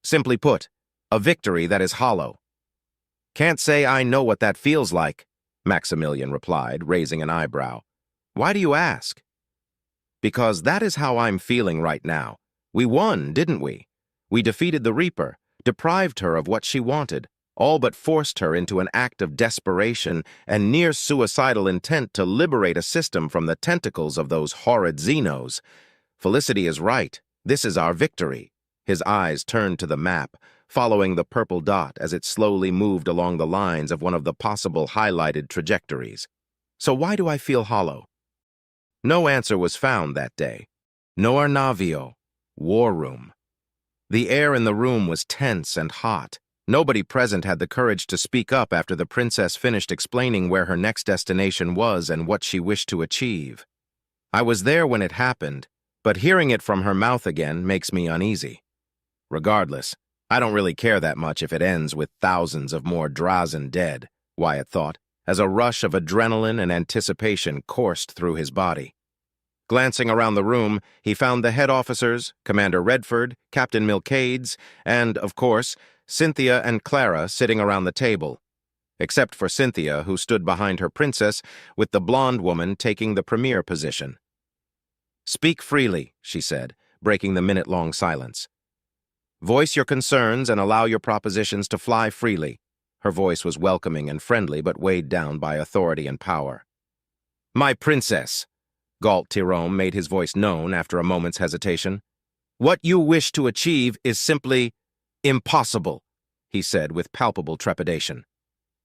Simply put, a victory that is hollow. Can't say I know what that feels like, Maximilian replied, raising an eyebrow. Why do you ask? Because that is how I'm feeling right now. We won, didn't we? We defeated the Reaper, deprived her of what she wanted, all but forced her into an act of desperation and near suicidal intent to liberate a system from the tentacles of those horrid Xenos. Felicity is right. This is our victory. His eyes turned to the map, following the purple dot as it slowly moved along the lines of one of the possible highlighted trajectories. So why do I feel hollow? No answer was found that day. No Arnavio. War room. The air in the room was tense and hot. Nobody present had the courage to speak up after the princess finished explaining where her next destination was and what she wished to achieve. I was there when it happened, but hearing it from her mouth again makes me uneasy. Regardless, I don't really care that much if it ends with thousands of more Drazen dead, Wyatt thought, as a rush of adrenaline and anticipation coursed through his body. Glancing around the room, he found the head officers, Commander Redford, Captain Milcades, and, of course, Cynthia and Clara sitting around the table, except for Cynthia, who stood behind her princess, with the blonde woman taking the premier position. Speak freely, she said, breaking the minute-long silence. Voice your concerns and allow your propositions to fly freely. Her voice was welcoming and friendly, but weighed down by authority and power. My princess, Galt Tirome made his voice known after a moment's hesitation. What you wish to achieve is simply impossible, he said with palpable trepidation.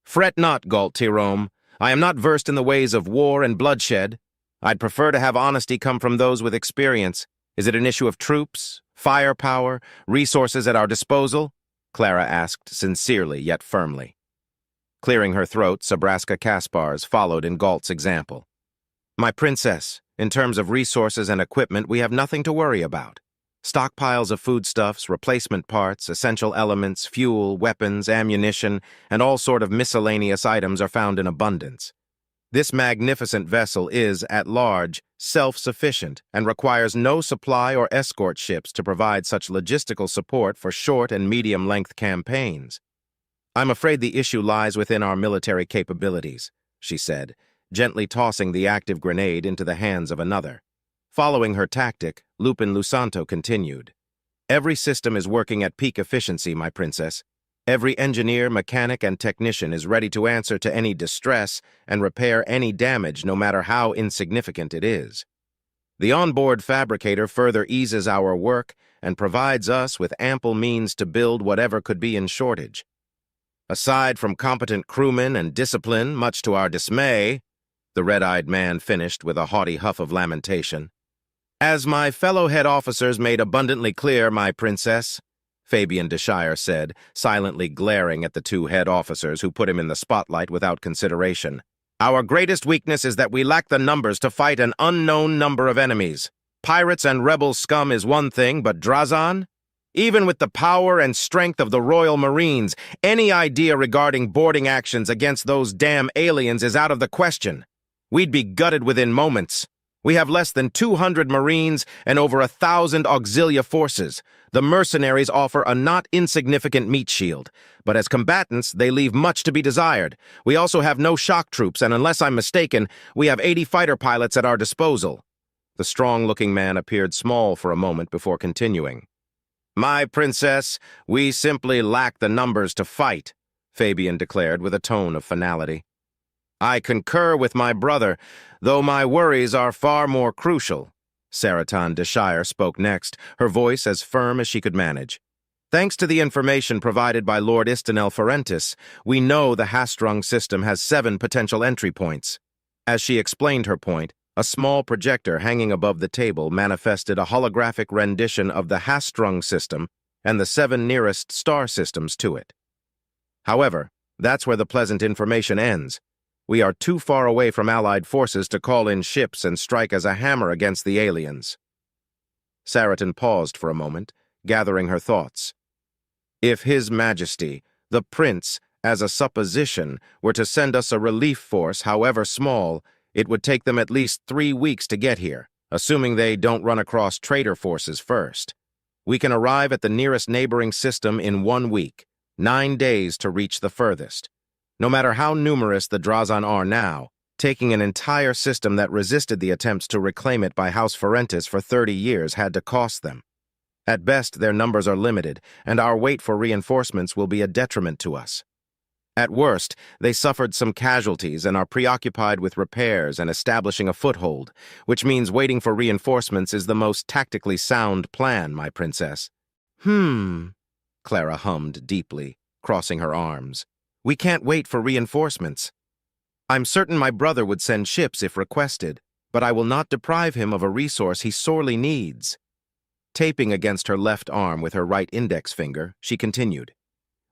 Fret not, Galt Tirome. I am not versed in the ways of war and bloodshed. I'd prefer to have honesty come from those with experience. Is it an issue of troops, firepower, resources at our disposal? Clara asked sincerely yet firmly. Clearing her throat, Sabraska Kaspars followed in Galt's example. My princess, in terms of resources and equipment, we have nothing to worry about. Stockpiles of foodstuffs, replacement parts, essential elements, fuel, weapons, ammunition, and all sort of miscellaneous items are found in abundance. This magnificent vessel is, at large, self-sufficient and requires no supply or escort ships to provide such logistical support for short and medium-length campaigns. I'm afraid the issue lies within our military capabilities, she said, gently tossing the active grenade into the hands of another. Following her tactic, Lupin Lusanto continued. Every system is working at peak efficiency, my princess. Every engineer, mechanic, and technician is ready to answer to any distress and repair any damage, no matter how insignificant it is. The onboard fabricator further eases our work and provides us with ample means to build whatever could be in shortage. Aside from competent crewmen and discipline, much to our dismay, the red-eyed man finished with a haughty huff of lamentation. As my fellow head officers made abundantly clear, my princess, Fabian de Shire said, silently glaring at the two head officers who put him in the spotlight without consideration. Our greatest weakness is that we lack the numbers to fight an unknown number of enemies. Pirates and rebel scum is one thing, but Drazan? Even with the power and strength of the Royal Marines, any idea regarding boarding actions against those damn aliens is out of the question. We'd be gutted within moments. We have less than 200 Marines and over 1,000 auxilia forces. The mercenaries offer a not insignificant meat shield, but as combatants, they leave much to be desired. We also have no shock troops, and unless I'm mistaken, we have 80 fighter pilots at our disposal. The strong-looking man appeared small for a moment before continuing. My princess, we simply lack the numbers to fight, Fabian declared with a tone of finality. I concur with my brother, though my worries are far more crucial. Saratan de Shire spoke next, her voice as firm as she could manage. Thanks to the information provided by Lord Istanel Ferentis, we know the Hastrung system has 7 potential entry points. As she explained her point, a small projector hanging above the table manifested a holographic rendition of the Hastrung system and the 7 nearest star systems to it. However, that's where the pleasant information ends. We are too far away from Allied forces to call in ships and strike as a hammer against the aliens. Saratan paused for a moment, gathering her thoughts. If His Majesty, the Prince, as a supposition, were to send us a relief force, however small, it would take them at least 3 weeks to get here, assuming they don't run across traitor forces first. We can arrive at the nearest neighboring system in 1 week, 9 days to reach the furthest. No matter how numerous the Drazan are now, taking an entire system that resisted the attempts to reclaim it by House Ferentis for 30 years had to cost them. At best, their numbers are limited, and our wait for reinforcements will be a detriment to us. At worst, they suffered some casualties and are preoccupied with repairs and establishing a foothold, which means waiting for reinforcements is the most tactically sound plan, my princess. Clara hummed deeply, crossing her arms. We can't wait for reinforcements. I'm certain my brother would send ships if requested, but I will not deprive him of a resource he sorely needs. Taping against her left arm with her right index finger, she continued.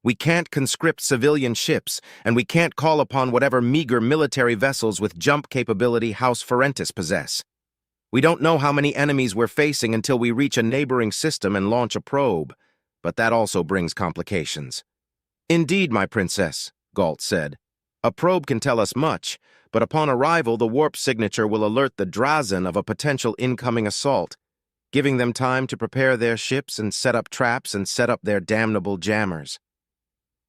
We can't conscript civilian ships, and we can't call upon whatever meager military vessels with jump capability House Ferentis possess. We don't know how many enemies we're facing until we reach a neighboring system and launch a probe, but that also brings complications. Indeed, my princess, Galt said. A probe can tell us much, but upon arrival the warp signature will alert the Drazan of a potential incoming assault, giving them time to prepare their ships and set up traps and set up their damnable jammers.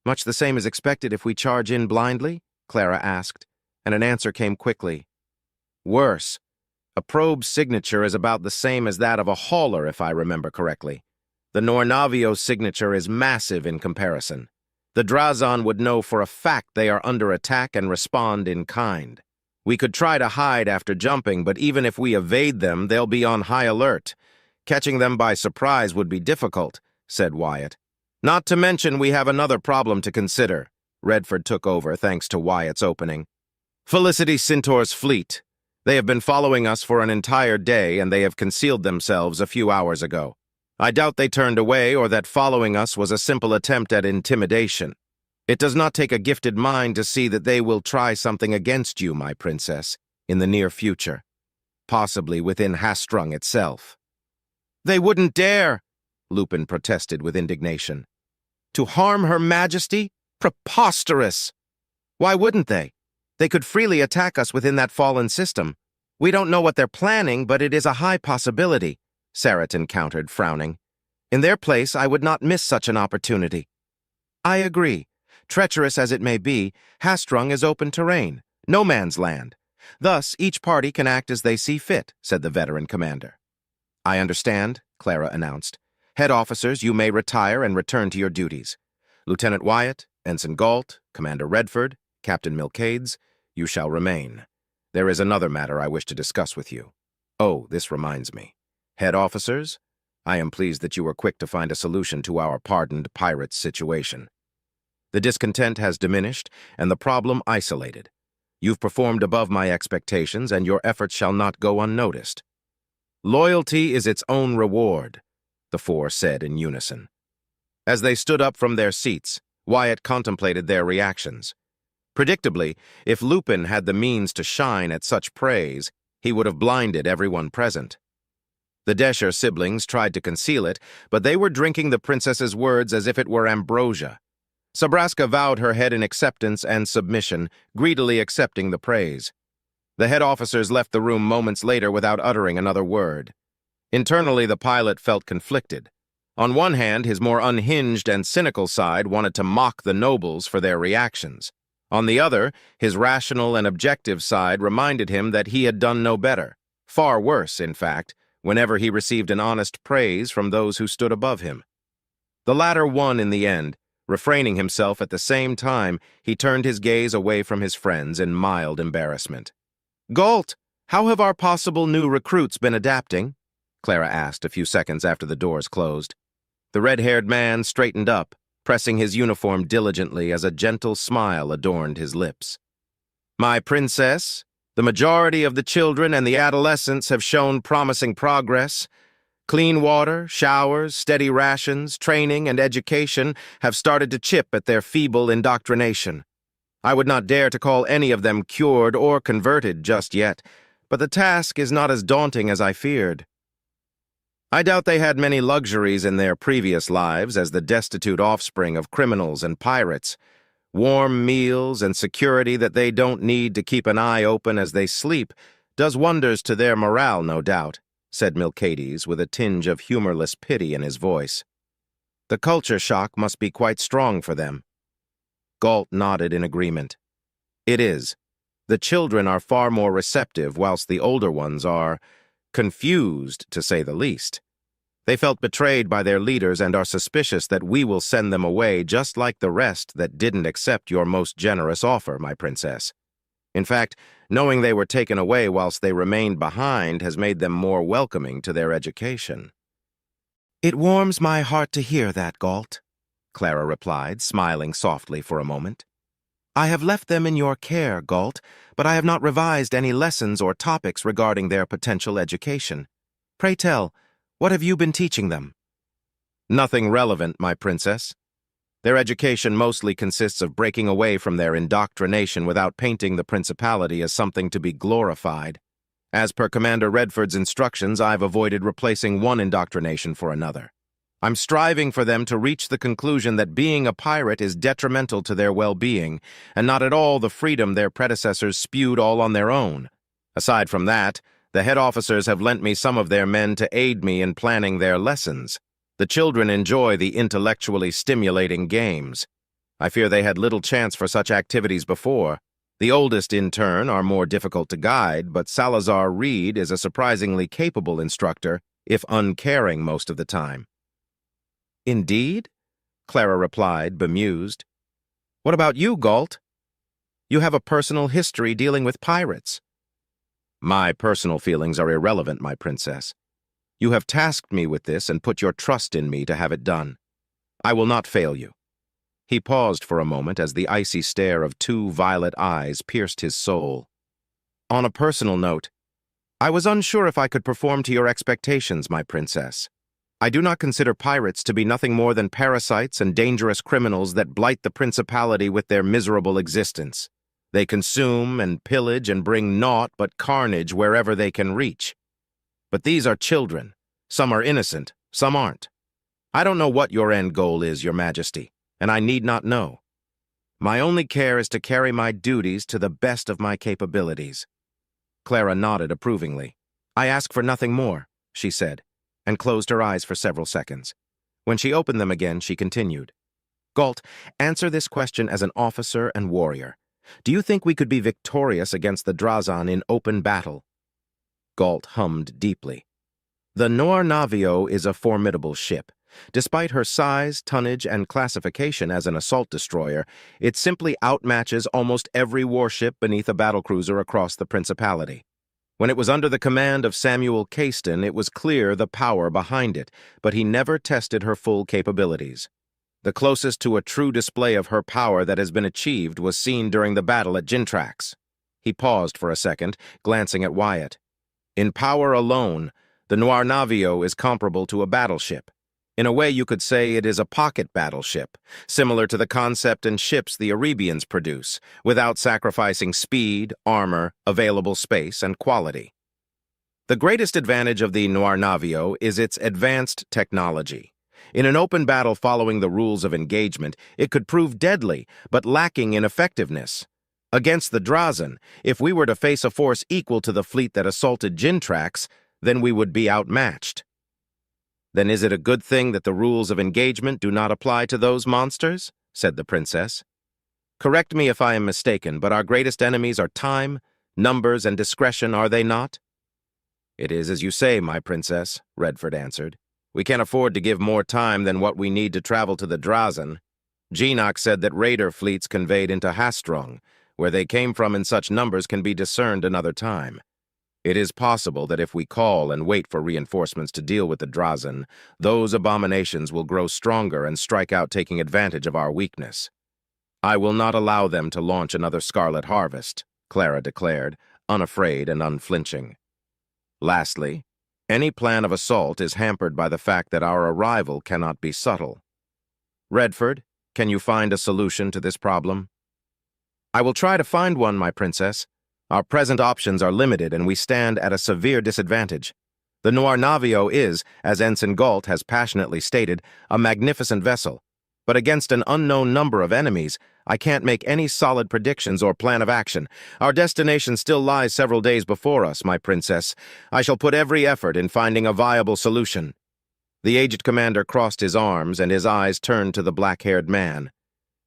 Much the same is expected if we charge in blindly? Clara asked, and an answer came quickly. Worse. A probe's signature is about the same as that of a hauler, if I remember correctly. The Nornavio signature is massive in comparison. The Drazan would know for a fact they are under attack and respond in kind. We could try to hide after jumping, but even if we evade them, they'll be on high alert. Catching them by surprise would be difficult, said Wyatt. Not to mention we have another problem to consider. Redford took over thanks to Wyatt's opening. Felicity Centaur's fleet. They have been following us for an entire day, and they have concealed themselves a few hours ago. I doubt they turned away or that following us was a simple attempt at intimidation. It does not take a gifted mind to see that they will try something against you, my princess, in the near future, possibly within Hastrung itself. They wouldn't dare, Lupin protested with indignation. To harm Her Majesty? Preposterous! Why wouldn't they? They could freely attack us within that fallen system. We don't know what they're planning, but it is a high possibility, Saraton countered, frowning. In their place, I would not miss such an opportunity. I agree. Treacherous as it may be, Hastrung is open terrain, no man's land. Thus, each party can act as they see fit, said the veteran commander. I understand, Clara announced. Head officers, you may retire and return to your duties. Lieutenant Wyatt, Ensign Galt, Commander Redford, Captain Milcades, you shall remain. There is another matter I wish to discuss with you. Oh, this reminds me. Head officers, I am pleased that you were quick to find a solution to our pardoned pirate's situation. The discontent has diminished and the problem isolated. You've performed above my expectations, and your efforts shall not go unnoticed. Loyalty is its own reward, the four said in unison. As they stood up from their seats, Wyatt contemplated their reactions. Predictably, if Lupin had the means to shine at such praise, he would have blinded everyone present. The Desher siblings tried to conceal it, but they were drinking the princess's words as if it were ambrosia. Sabraska vowed her head in acceptance and submission, greedily accepting the praise. The head officers left the room moments later without uttering another word. Internally, the pilot felt conflicted. On one hand, his more unhinged and cynical side wanted to mock the nobles for their reactions. On the other, his rational and objective side reminded him that he had done no better, far worse, in fact, whenever he received an honest praise from those who stood above him. The latter won in the end. Refraining himself at the same time, he turned his gaze away from his friends in mild embarrassment. Galt, how have our possible new recruits been adapting? Clara asked a few seconds after the doors closed. The red-haired man straightened up, pressing his uniform diligently as a gentle smile adorned his lips. My princess, the majority of the children and the adolescents have shown promising progress. Clean water, showers, steady rations, training, and education have started to chip at their feeble indoctrination. I would not dare to call any of them cured or converted just yet, but the task is not as daunting as I feared. I doubt they had many luxuries in their previous lives as the destitute offspring of criminals and pirates. Warm meals and security that they don't need to keep an eye open as they sleep does wonders to their morale, no doubt, said Milcades with a tinge of humorless pity in his voice. The culture shock must be quite strong for them. Galt nodded in agreement. It is. The children are far more receptive, whilst the older ones are confused, to say the least. They felt betrayed by their leaders and are suspicious that we will send them away just like the rest that didn't accept your most generous offer, my princess. In fact, knowing they were taken away whilst they remained behind has made them more welcoming to their education. It warms my heart to hear that, Galt, Clara replied, smiling softly for a moment. I have left them in your care, Galt, but I have not revised any lessons or topics regarding their potential education. Pray tell, what have you been teaching them? Nothing relevant, my princess. Their education mostly consists of breaking away from their indoctrination without painting the principality as something to be glorified. As per Commander Redford's instructions, I've avoided replacing one indoctrination for another. I'm striving for them to reach the conclusion that being a pirate is detrimental to their well-being, and not at all the freedom their predecessors spewed all on their own. Aside from that, the head officers have lent me some of their men to aid me in planning their lessons. The children enjoy the intellectually stimulating games. I fear they had little chance for such activities before. The oldest, in turn, are more difficult to guide, but Salazar Reed is a surprisingly capable instructor, if uncaring most of the time. Indeed? Clara replied, bemused. What about you, Galt? You have a personal history dealing with pirates. My personal feelings are irrelevant, my princess. You have tasked me with this and put your trust in me to have it done. I will not fail you. He paused for a moment as the icy stare of two violet eyes pierced his soul. On a personal note, I was unsure if I could perform to your expectations, my princess. I do not consider pirates to be nothing more than parasites and dangerous criminals that blight the principality with their miserable existence. They consume and pillage and bring naught but carnage wherever they can reach. But these are children. Some are innocent, some aren't. I don't know what your end goal is, your majesty, and I need not know. My only care is to carry my duties to the best of my capabilities. Clara nodded approvingly. I ask for nothing more, she said, and closed her eyes for several seconds. When she opened them again, she continued. Galt, answer this question as an officer and warrior. Do you think we could be victorious against the Drazan in open battle? Galt hummed deeply. The Noir Navio is a formidable ship. Despite her size, tonnage, and classification as an assault destroyer, it simply outmatches almost every warship beneath a battlecruiser across the Principality. When it was under the command of Samuel Caiston, it was clear the power behind it, but he never tested her full capabilities. The closest to a true display of her power that has been achieved was seen during the battle at Gintrax. He paused for a second, glancing at Wyatt. In power alone, the Noir Navio is comparable to a battleship. In a way, you could say it is a pocket battleship, similar to the concept and ships the Arabians produce, without sacrificing speed, armor, available space, and quality. The greatest advantage of the Noir Navio is its advanced technology. In an open battle following the rules of engagement, it could prove deadly, but lacking in effectiveness. Against the Drazan, if we were to face a force equal to the fleet that assaulted Gintrax, then we would be outmatched. Then is it a good thing that the rules of engagement do not apply to those monsters? Said the princess. Correct me if I am mistaken, but our greatest enemies are time, numbers, and discretion, are they not? It is as you say, my princess, Redford answered. We can't afford to give more time than what we need to travel to the Drazan. Geenock said that raider fleets conveyed into Hastrung, where they came from in such numbers, can be discerned another time. It is possible that if we call and wait for reinforcements to deal with the Drazan, those abominations will grow stronger and strike out, taking advantage of our weakness. I will not allow them to launch another Scarlet Harvest, Clara declared, unafraid and unflinching. Lastly, any plan of assault is hampered by the fact that our arrival cannot be subtle. Redford, can you find a solution to this problem? I will try to find one, my princess. Our present options are limited and we stand at a severe disadvantage. The Noir Navio is, as Ensign Galt has passionately stated, a magnificent vessel. But against an unknown number of enemies, I can't make any solid predictions or plan of action. Our destination still lies several days before us, my princess. I shall put every effort in finding a viable solution. The aged commander crossed his arms and his eyes turned to the black-haired man.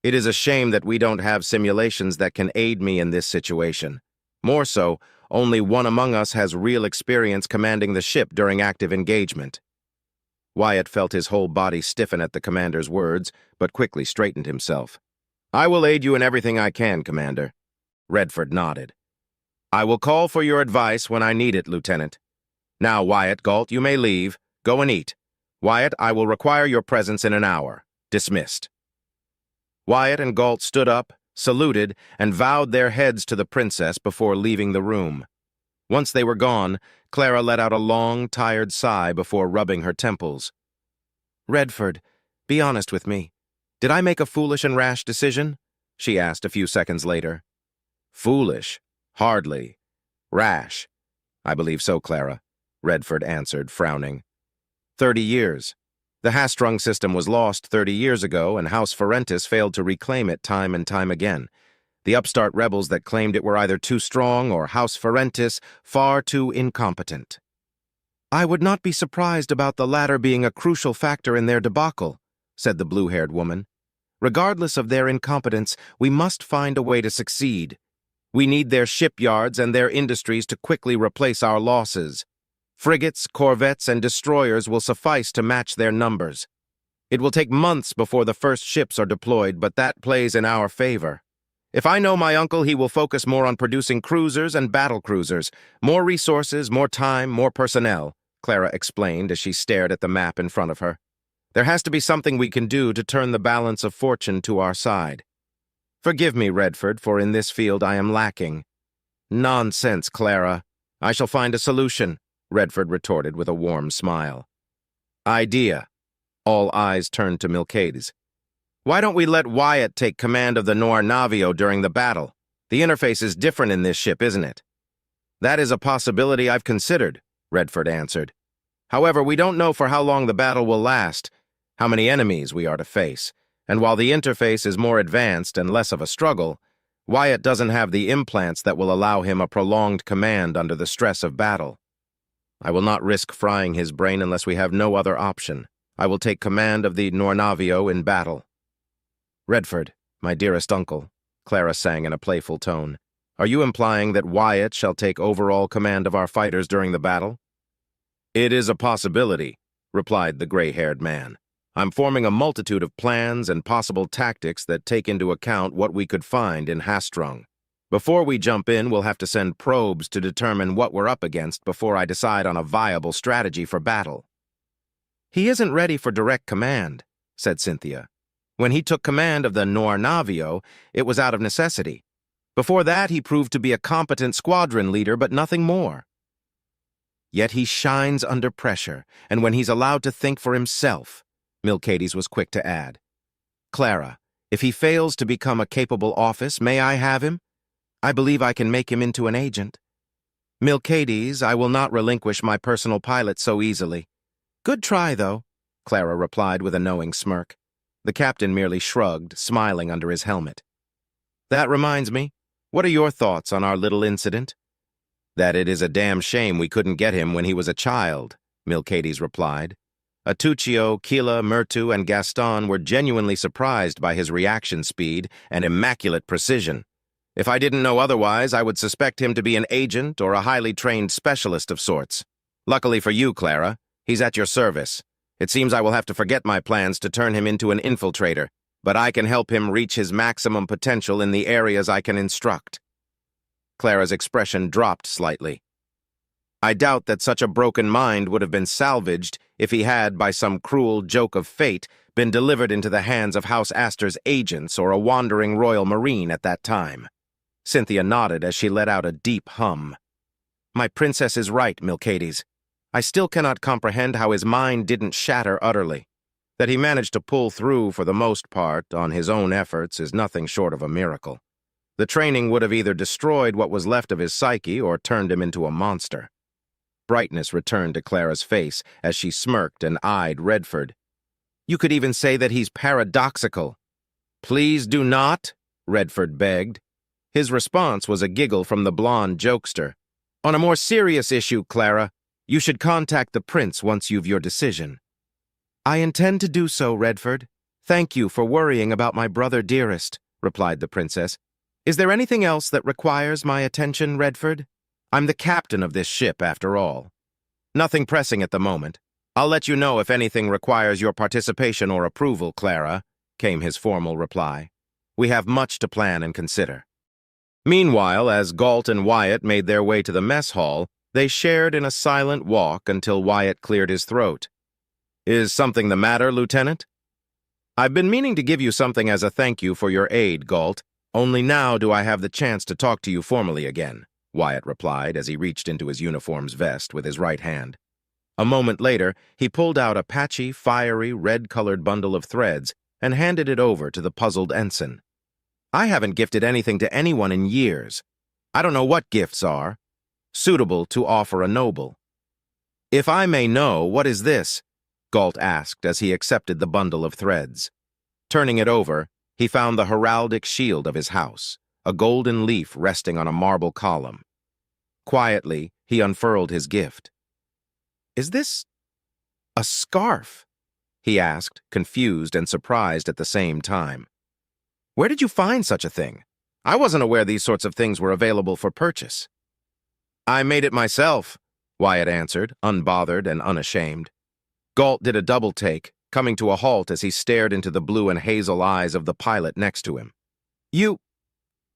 It is a shame that we don't have simulations that can aid me in this situation. More so, only one among us has real experience commanding the ship during active engagement. Wyatt felt his whole body stiffen at the commander's words, but quickly straightened himself. I will aid you in everything I can, Commander. Redford nodded. I will call for your advice when I need it, Lieutenant. Now, Wyatt, Galt, you may leave. Go and eat. Wyatt, I will require your presence in an hour. Dismissed. Wyatt and Galt stood up, saluted, and bowed their heads to the princess before leaving the room. Once they were gone, Clara let out a long, tired sigh before rubbing her temples. Redford, be honest with me. Did I make a foolish and rash decision? She asked a few seconds later. Foolish? Hardly. Rash? I believe so, Clara, Redford answered, frowning. 30 years. The Hastrung system was lost 30 years ago, and House Ferentis failed to reclaim it time and time again. The upstart rebels that claimed it were either too strong or House Ferentis far too incompetent. I would not be surprised about the latter being a crucial factor in their debacle, said the blue-haired woman. Regardless of their incompetence, we must find a way to succeed. We need their shipyards and their industries to quickly replace our losses. Frigates, corvettes, and destroyers will suffice to match their numbers. It will take months before the first ships are deployed, but that plays in our favor. If I know my uncle, he will focus more on producing cruisers and battle cruisers. More resources, more time, more personnel, Clara explained as she stared at the map in front of her. There has to be something we can do to turn the balance of fortune to our side. Forgive me, Redford, for in this field I am lacking. Nonsense, Clara. I shall find a solution, Redford retorted with a warm smile. Idea. All eyes turned to Milcades. Why don't we let Wyatt take command of the Navio during the battle? The interface is different in this ship, isn't it? That is a possibility I've considered, Redford answered. However, we don't know for how long the battle will last, how many enemies we are to face, and while the interface is more advanced and less of a struggle, Wyatt doesn't have the implants that will allow him a prolonged command under the stress of battle. I will not risk frying his brain unless we have no other option. I will take command of the Navio in battle. Redford, my dearest uncle, Clara sang in a playful tone, are you implying that Wyatt shall take overall command of our fighters during the battle? It is a possibility, replied the gray-haired man. I'm forming a multitude of plans and possible tactics that take into account what we could find in Hastrung. Before we jump in, we'll have to send probes to determine what we're up against before I decide on a viable strategy for battle. He isn't ready for direct command, said Cynthia. When he took command of the Navio, it was out of necessity. Before that, he proved to be a competent squadron leader, but nothing more. Yet he shines under pressure, and when he's allowed to think for himself, Milcades was quick to add. Clara, if he fails to become a capable office, may I have him? I believe I can make him into an agent. Milcades, I will not relinquish my personal pilot so easily. Good try, though, Clara replied with a knowing smirk. The captain merely shrugged, smiling under his helmet. That reminds me, what are your thoughts on our little incident? That it is a damn shame we couldn't get him when he was a child, Milcades replied. Atuccio, Keela, Murtu, and Gaston were genuinely surprised by his reaction speed and immaculate precision. If I didn't know otherwise, I would suspect him to be an agent or a highly trained specialist of sorts. Luckily for you, Clara, he's at your service. It seems I will have to forget my plans to turn him into an infiltrator, but I can help him reach his maximum potential in the areas I can instruct. Clara's expression dropped slightly. I doubt that such a broken mind would have been salvaged if he had, by some cruel joke of fate, been delivered into the hands of House Astor's agents or a wandering Royal Marine at that time. Cynthia nodded as she let out a deep hum. My princess is right, Milcades. I still cannot comprehend how his mind didn't shatter utterly. That he managed to pull through for the most part on his own efforts is nothing short of a miracle. The training would have either destroyed what was left of his psyche or turned him into a monster. Brightness returned to Clara's face as she smirked and eyed Redford. You could even say that he's paradoxical. Please do not, Redford begged. His response was a giggle from the blonde jokester. On a more serious issue, Clara, you should contact the prince once you've your decision. I intend to do so, Redford. Thank you for worrying about my brother dearest, replied the princess. Is there anything else that requires my attention, Redford? I'm the captain of this ship, after all. Nothing pressing at the moment. I'll let you know if anything requires your participation or approval, Clara, came his formal reply. We have much to plan and consider. Meanwhile, as Galt and Wyatt made their way to the mess hall, they shared in a silent walk until Wyatt cleared his throat. Is something the matter, Lieutenant? I've been meaning to give you something as a thank you for your aid, Galt. Only now do I have the chance to talk to you formally again, Wyatt replied as he reached into his uniform's vest with his right hand. A moment later, he pulled out a patchy, fiery, red-colored bundle of threads and handed it over to the puzzled ensign. I haven't gifted anything to anyone in years. I don't know what gifts are. Suitable to offer a noble. If I may know, what is this? Galt asked as he accepted the bundle of threads. Turning it over, he found the heraldic shield of his house, a golden leaf resting on a marble column. Quietly, he unfurled his gift. Is this a scarf? He asked, confused and surprised at the same time. Where did you find such a thing? I wasn't aware these sorts of things were available for purchase. I made it myself, Wyatt answered, unbothered and unashamed. Galt did a double take, coming to a halt as he stared into the blue and hazel eyes of the pilot next to him. You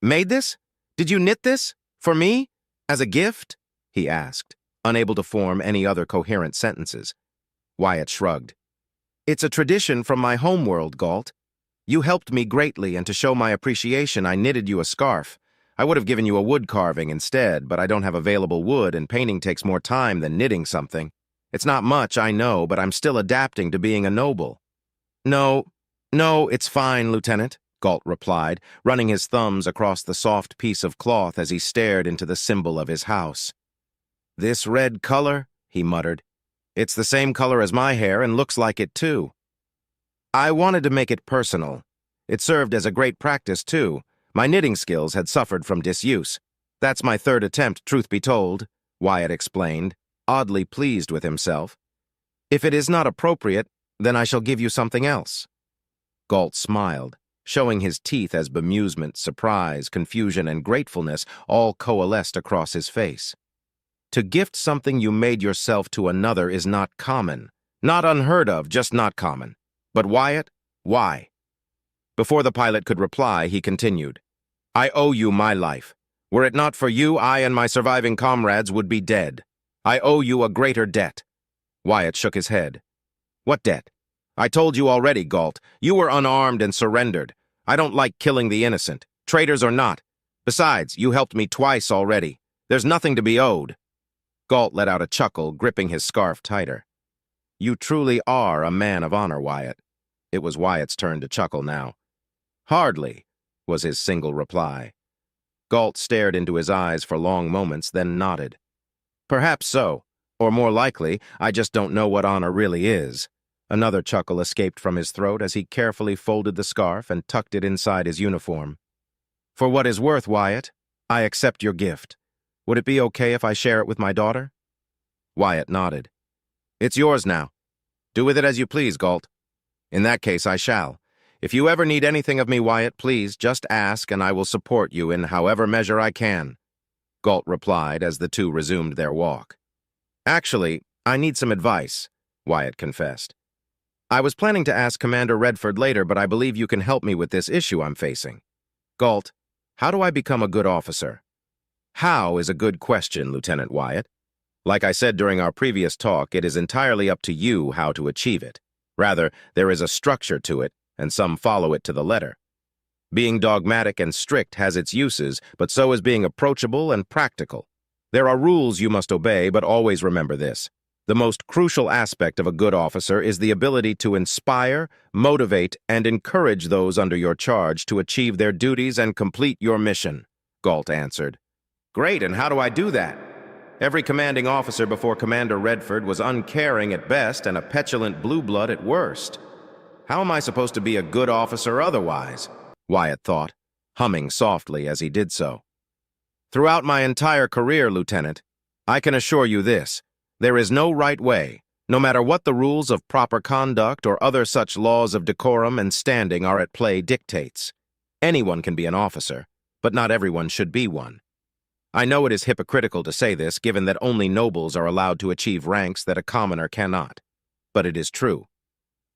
made this? Did you knit this? For me? As a gift? He asked, unable to form any other coherent sentences. Wyatt shrugged. It's a tradition from my homeworld, Galt. You helped me greatly, and to show my appreciation, I knitted you a scarf. I would have given you a wood carving instead, but I don't have available wood, and painting takes more time than knitting something. It's not much, I know, but I'm still adapting to being a noble. No, it's fine, Lieutenant, Galt replied, running his thumbs across the soft piece of cloth as he stared into the symbol of his house. This red color, he muttered. It's the same color as my hair and looks like it too. I wanted to make it personal. It served as a great practice too. My knitting skills had suffered from disuse. That's my third attempt, truth be told, Wyatt explained, oddly pleased with himself. If it is not appropriate, then I shall give you something else. Galt smiled, showing his teeth as bemusement, surprise, confusion, and gratefulness all coalesced across his face. To gift something you made yourself to another is not common. Not unheard of, just not common. But Wyatt, why? Before the pilot could reply, he continued. I owe you my life. Were it not for you, I and my surviving comrades would be dead. I owe you a greater debt. Wyatt shook his head. What debt? I told you already, Galt. You were unarmed and surrendered. I don't like killing the innocent, traitors or not. Besides, you helped me twice already. There's nothing to be owed. Galt let out a chuckle, gripping his scarf tighter. You truly are a man of honor, Wyatt. It was Wyatt's turn to chuckle now. Hardly, was his single reply. Galt stared into his eyes for long moments, then nodded. Perhaps so, or more likely, I just don't know what honor really is. Another chuckle escaped from his throat as he carefully folded the scarf and tucked it inside his uniform. For what is worth, Wyatt, I accept your gift. Would it be okay if I share it with my daughter? Wyatt nodded. It's yours now. Do with it as you please, Galt. In that case, I shall. If you ever need anything of me, Wyatt, please just ask and I will support you in however measure I can, Galt replied as the two resumed their walk. Actually, I need some advice, Wyatt confessed. I was planning to ask Commander Redford later, but I believe you can help me with this issue I'm facing. Galt, how do I become a good officer? How is a good question, Lieutenant Wyatt. Like I said during our previous talk, it is entirely up to you how to achieve it. Rather, there is a structure to it, and some follow it to the letter. Being dogmatic and strict has its uses, but so is being approachable and practical. There are rules you must obey, but always remember this. The most crucial aspect of a good officer is the ability to inspire, motivate, and encourage those under your charge to achieve their duties and complete your mission, Galt answered. Great, and how do I do that? Every commanding officer before Commander Redford was uncaring at best and a petulant blue blood at worst. How am I supposed to be a good officer otherwise? Wyatt thought, humming softly as he did so. Throughout my entire career, Lieutenant, I can assure you this. There is no right way, no matter what the rules of proper conduct or other such laws of decorum and standing are at play dictates. Anyone can be an officer, but not everyone should be one. I know it is hypocritical to say this, given that only nobles are allowed to achieve ranks that a commoner cannot. But it is true.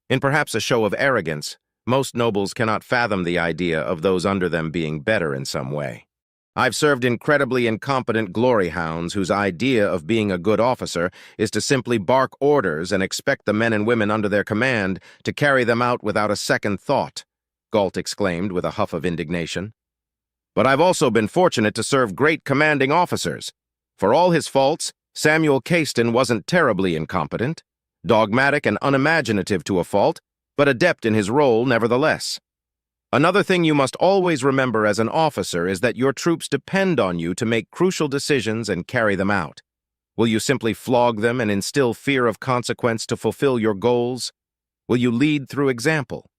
In perhaps a show of arrogance, most nobles cannot fathom the idea of those under them being better in some way. I've served incredibly incompetent glory hounds whose idea of being a good officer is to simply bark orders and expect the men and women under their command to carry them out without a second thought, Galt exclaimed with a huff of indignation. But I've also been fortunate to serve great commanding officers. For all his faults, Samuel Caiston wasn't terribly incompetent, dogmatic and unimaginative to a fault, but adept in his role nevertheless. Another thing you must always remember as an officer is that your troops depend on you to make crucial decisions and carry them out. Will you simply flog them and instill fear of consequence to fulfill your goals? Will you lead through example?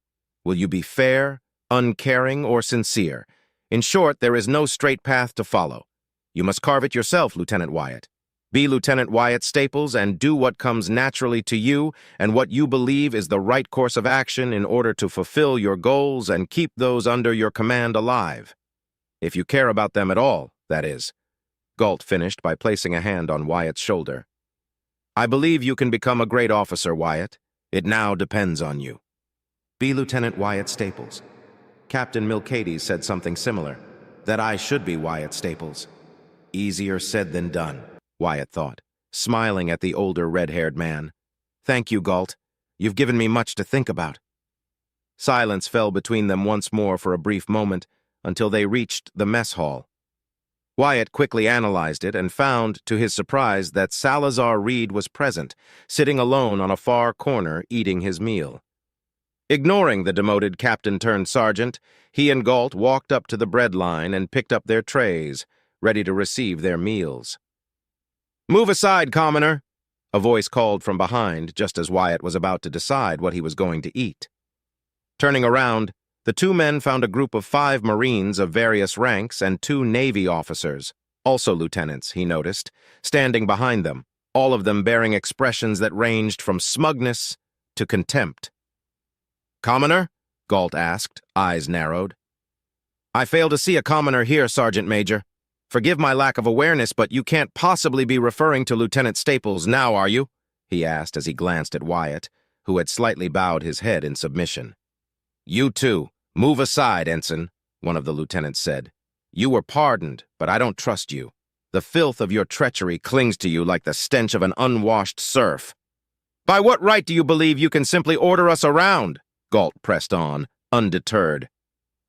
Will you be fair, uncaring, or sincere? In short, there is no straight path to follow. You must carve it yourself, Lieutenant Wyatt. Be Lieutenant Wyatt Staples and do what comes naturally to you and what you believe is the right course of action in order to fulfill your goals and keep those under your command alive. If you care about them at all, that is. Galt finished by placing a hand on Wyatt's shoulder. I believe you can become a great officer, Wyatt. It now depends on you. Be Lieutenant Wyatt Staples. Captain Milcades said something similar, that I should be Wyatt Staples. Easier said than done, Wyatt thought, smiling at the older red-haired man. Thank you, Galt. You've given me much to think about." Silence fell between them once more for a brief moment, until they reached the mess hall. Wyatt quickly analyzed it and found, to his surprise, that Salazar Reed was present, sitting alone on a far corner eating his meal. Ignoring the demoted captain-turned-sergeant, he and Galt walked up to the bread line and picked up their trays, ready to receive their meals. "Move aside, commoner," a voice called from behind just as Wyatt was about to decide what he was going to eat. Turning around, the two men found a group of 5 Marines of various ranks and 2 Navy officers, also lieutenants, he noticed, standing behind them, all of them bearing expressions that ranged from smugness to contempt. "Commoner?" Galt asked, eyes narrowed. "I fail to see a commoner here, Sergeant Major. Forgive my lack of awareness, but you can't possibly be referring to Lieutenant Staples now, are you?" he asked as he glanced at Wyatt, who had slightly bowed his head in submission. "You too. Move aside, Ensign," one of the lieutenants said. "You were pardoned, but I don't trust you. The filth of your treachery clings to you like the stench of an unwashed serf." "By what right do you believe you can simply order us around?" Galt pressed on, undeterred.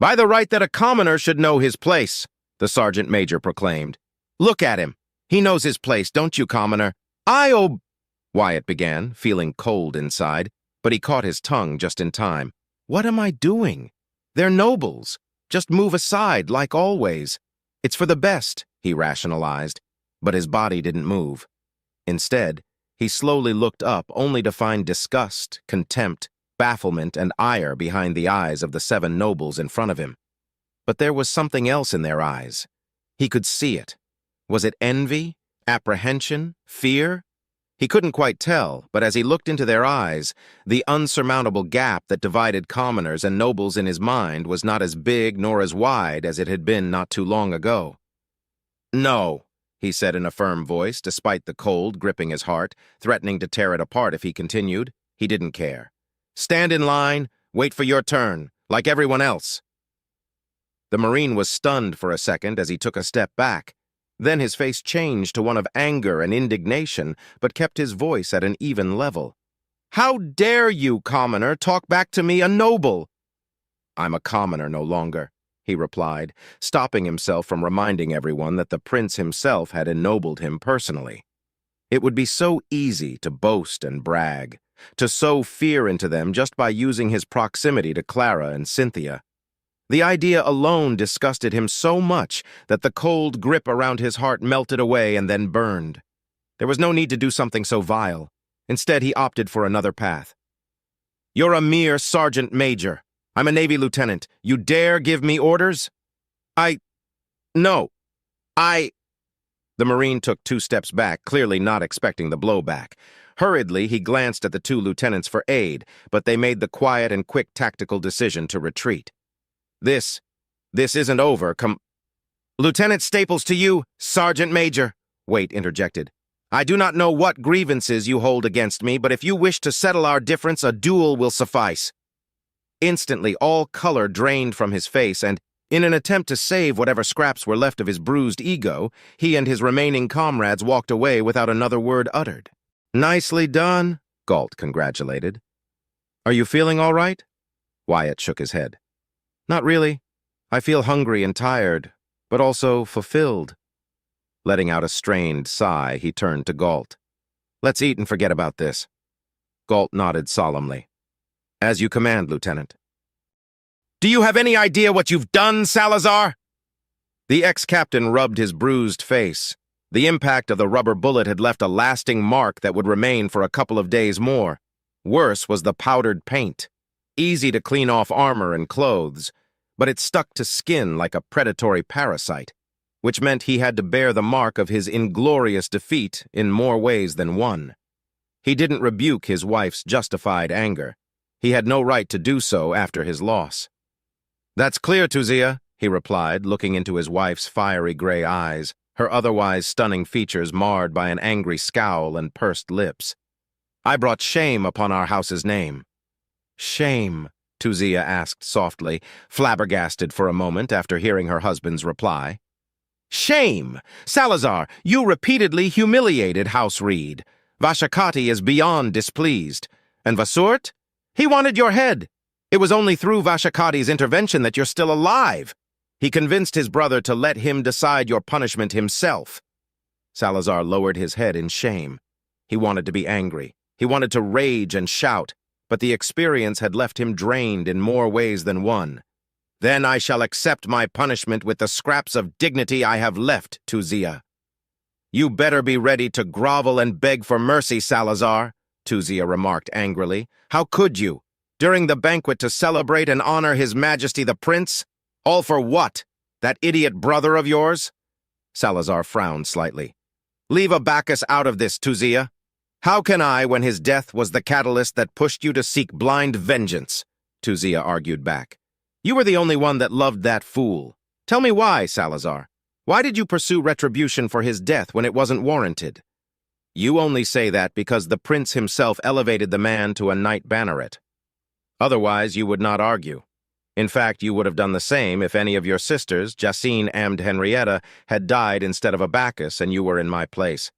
"By the right that a commoner should know his place," the sergeant major proclaimed. "Look at him. He knows his place, don't you, commoner?" Wyatt began, feeling cold inside, but he caught his tongue just in time. "What am I doing? They're nobles. Just move aside, like always. It's for the best," he rationalized, but his body didn't move. Instead, he slowly looked up only to find disgust, contempt, bafflement, and ire behind the eyes of the 7 nobles in front of him. But there was something else in their eyes. He could see it. Was it envy? Apprehension? Fear? He couldn't quite tell, but as he looked into their eyes, the unsurmountable gap that divided commoners and nobles in his mind was not as big nor as wide as it had been not too long ago. "No," he said in a firm voice, despite the cold gripping his heart, threatening to tear it apart if he continued. He didn't care. "Stand in line, wait for your turn, like everyone else." The Marine was stunned for a second as he took a step back. Then his face changed to one of anger and indignation, but kept his voice at an even level. "How dare you, commoner, talk back to me, a noble?" "I'm a commoner no longer," he replied, stopping himself from reminding everyone that the prince himself had ennobled him personally. It would be so easy to boast and brag, to sow fear into them just by using his proximity to Clara and Cynthia. The idea alone disgusted him so much that the cold grip around his heart melted away and then burned. There was no need to do something so vile. Instead, he opted for another path. "You're a mere sergeant major. I'm a Navy lieutenant. You dare give me orders?" No. The Marine took 2 steps back, clearly not expecting the blowback. Hurriedly, he glanced at the 2 lieutenants for aid, but they made the quiet and quick tactical decision to retreat. This isn't over, "Lieutenant Staples to you, Sergeant Major," Waite interjected. "I do not know what grievances you hold against me, but if you wish to settle our difference, a duel will suffice." Instantly, all color drained from his face, and, in an attempt to save whatever scraps were left of his bruised ego, he and his remaining comrades walked away without another word uttered. "Nicely done," Galt congratulated. "Are you feeling all right?" Wyatt shook his head. "Not really. I feel hungry and tired, but also fulfilled." Letting out a strained sigh, he turned to Galt. "Let's eat and forget about this." Galt nodded solemnly. "As you command, Lieutenant." "Do you have any idea what you've done, Salazar?" The ex-captain rubbed his bruised face. The impact of the rubber bullet had left a lasting mark that would remain for a couple of days more. Worse was the powdered paint. Easy to clean off armor and clothes, but it stuck to skin like a predatory parasite, which meant he had to bear the mark of his inglorious defeat in more ways than one. He didn't rebuke his wife's justified anger. He had no right to do so after his loss. "That's clear, Tuzia," he replied, looking into his wife's fiery gray eyes, her otherwise stunning features marred by an angry scowl and pursed lips. "I brought shame upon our house's name." "Shame?" Tuzia asked softly, flabbergasted for a moment after hearing her husband's reply. "Shame! Salazar, you repeatedly humiliated House Reed. Vashakati is beyond displeased. And Vasurt? He wanted your head. It was only through Vashakati's intervention that you're still alive. He convinced his brother to let him decide your punishment himself. Salazar lowered his head in shame. He wanted to be angry. He wanted to rage and shout, but the experience had left him drained in more ways than one. Then I shall accept my punishment with the scraps of dignity I have left, Tuzia. You better be ready to grovel and beg for mercy, Salazar, Tuzia remarked angrily. How could you? During the banquet to celebrate and honor His Majesty the Prince? All for what? That idiot brother of yours? Salazar frowned slightly. Leave Abacus out of this, Tuzia. How can I, when his death was the catalyst that pushed you to seek blind vengeance? Tuzia argued back. You were the only one that loved that fool. Tell me why, Salazar. Why did you pursue retribution for his death when it wasn't warranted? You only say that because the prince himself elevated the man to a knight banneret. Otherwise, you would not argue. In fact, you would have done the same if any of your sisters, Jacine and Henrietta, had died instead of Abacus and you were in my place.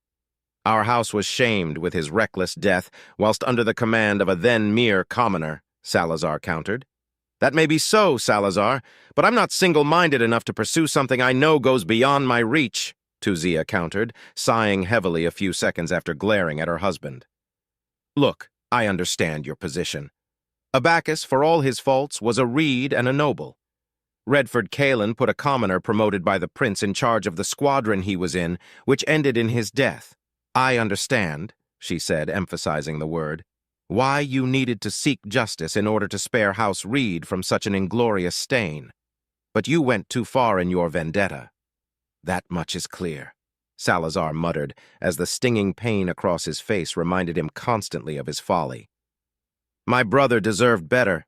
Our house was shamed with his reckless death, whilst under the command of a then mere commoner, Salazar countered. That may be so, Salazar, but I'm not single-minded enough to pursue something I know goes beyond my reach, Tuzia countered, sighing heavily a few seconds after glaring at her husband. Look, I understand your position. Abacus, for all his faults, was a reed and a noble. Redford Calen put a commoner promoted by the prince in charge of the squadron he was in, which ended in his death. I understand, she said, emphasizing the word, why you needed to seek justice in order to spare House Reed from such an inglorious stain. But you went too far in your vendetta. That much is clear, Salazar muttered, as the stinging pain across his face reminded him constantly of his folly. My brother deserved better.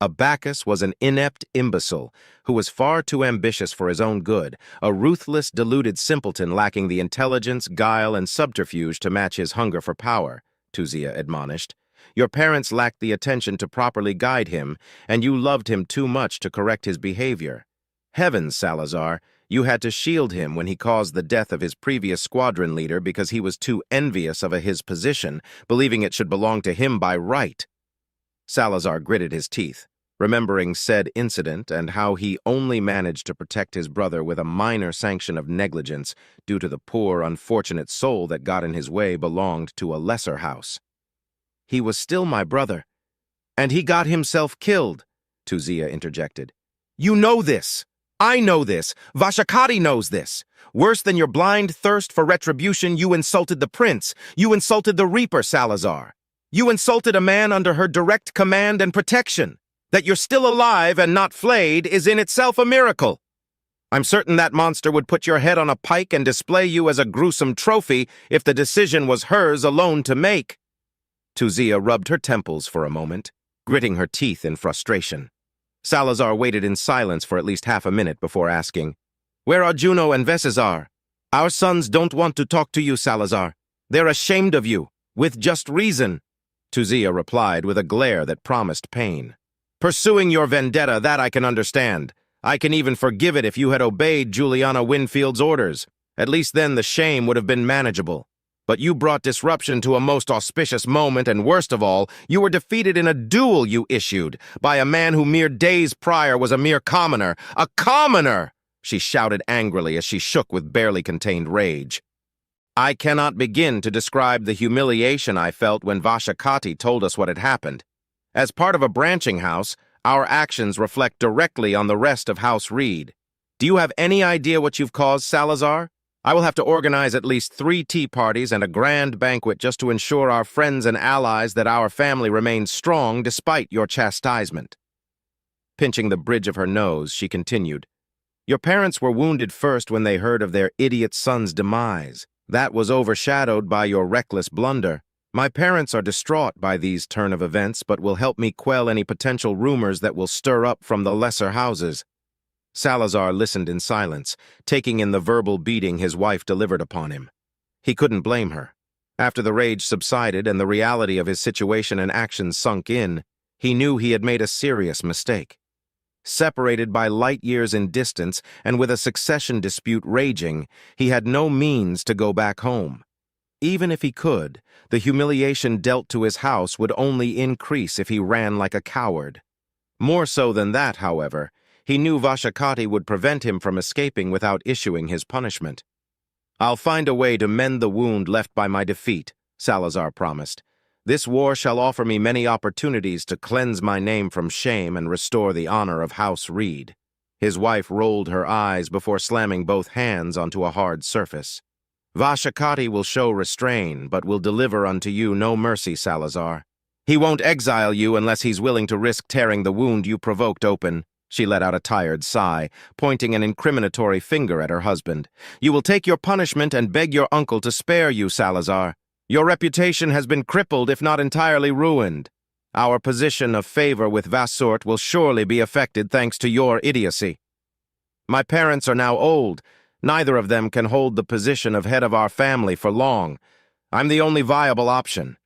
Abacus was an inept imbecile who was far too ambitious for his own good, a ruthless, deluded simpleton lacking the intelligence, guile, and subterfuge to match his hunger for power, Tuzia admonished. Your parents lacked the attention to properly guide him, and you loved him too much to correct his behavior. Heavens, Salazar, you had to shield him when he caused the death of his previous squadron leader because he was too envious of his position, believing it should belong to him by right. Salazar gritted his teeth, remembering said incident and how he only managed to protect his brother with a minor sanction of negligence due to the poor, unfortunate soul that got in his way belonged to a lesser house. He was still my brother, and he got himself killed, Tuzia interjected. You know this. I know this. Vashakati knows this. Worse than your blind thirst for retribution, you insulted the prince. You insulted the Reaper, Salazar. You insulted a man under her direct command and protection. That you're still alive and not flayed is in itself a miracle. I'm certain that monster would put your head on a pike and display you as a gruesome trophy if the decision was hers alone to make. Tuzia rubbed her temples for a moment, gritting her teeth in frustration. Salazar waited in silence for at least half a minute before asking, Where are Juno and Vesizar? Our sons don't want to talk to you, Salazar. They're ashamed of you, with just reason. Tuzia replied with a glare that promised pain. Pursuing your vendetta, that I can understand. I can even forgive it if you had obeyed Juliana Winfield's orders. At least then the shame would have been manageable. But you brought disruption to a most auspicious moment, and worst of all, you were defeated in a duel you issued by a man who mere days prior was a mere commoner. A commoner! She shouted angrily as she shook with barely contained rage. I cannot begin to describe the humiliation I felt when Vashakati told us what had happened. As part of a branching house, our actions reflect directly on the rest of House Reed. Do you have any idea what you've caused, Salazar? I will have to organize at least 3 tea parties and a grand banquet just to ensure our friends and allies that our family remains strong despite your chastisement. Pinching the bridge of her nose, she continued, Your parents were wounded first when they heard of their idiot son's demise. That was overshadowed by your reckless blunder. My parents are distraught by these turn of events, but will help me quell any potential rumors that will stir up from the lesser houses. Salazar listened in silence, taking in the verbal beating his wife delivered upon him. He couldn't blame her. After the rage subsided and the reality of his situation and actions sunk in, he knew he had made a serious mistake. Separated by light years in distance and with a succession dispute raging, he had no means to go back home. Even if he could, the humiliation dealt to his house would only increase if he ran like a coward. More so than that, however, he knew Vashakati would prevent him from escaping without issuing his punishment. "I'll find a way to mend the wound left by my defeat," Salazar promised. "This war shall offer me many opportunities to cleanse my name from shame and restore the honor of House Reed." His wife rolled her eyes before slamming both hands onto a hard surface. "Vashakati will show restraint, but will deliver unto you no mercy, Salazar. He won't exile you unless he's willing to risk tearing the wound you provoked open." She let out a tired sigh, pointing an incriminatory finger at her husband. "You will take your punishment and beg your uncle to spare you, Salazar. Your reputation has been crippled, if not entirely ruined. Our position of favor with Vassort will surely be affected thanks to your idiocy. My parents are now old. Neither of them can hold the position of head of our family for long. I'm the only viable option.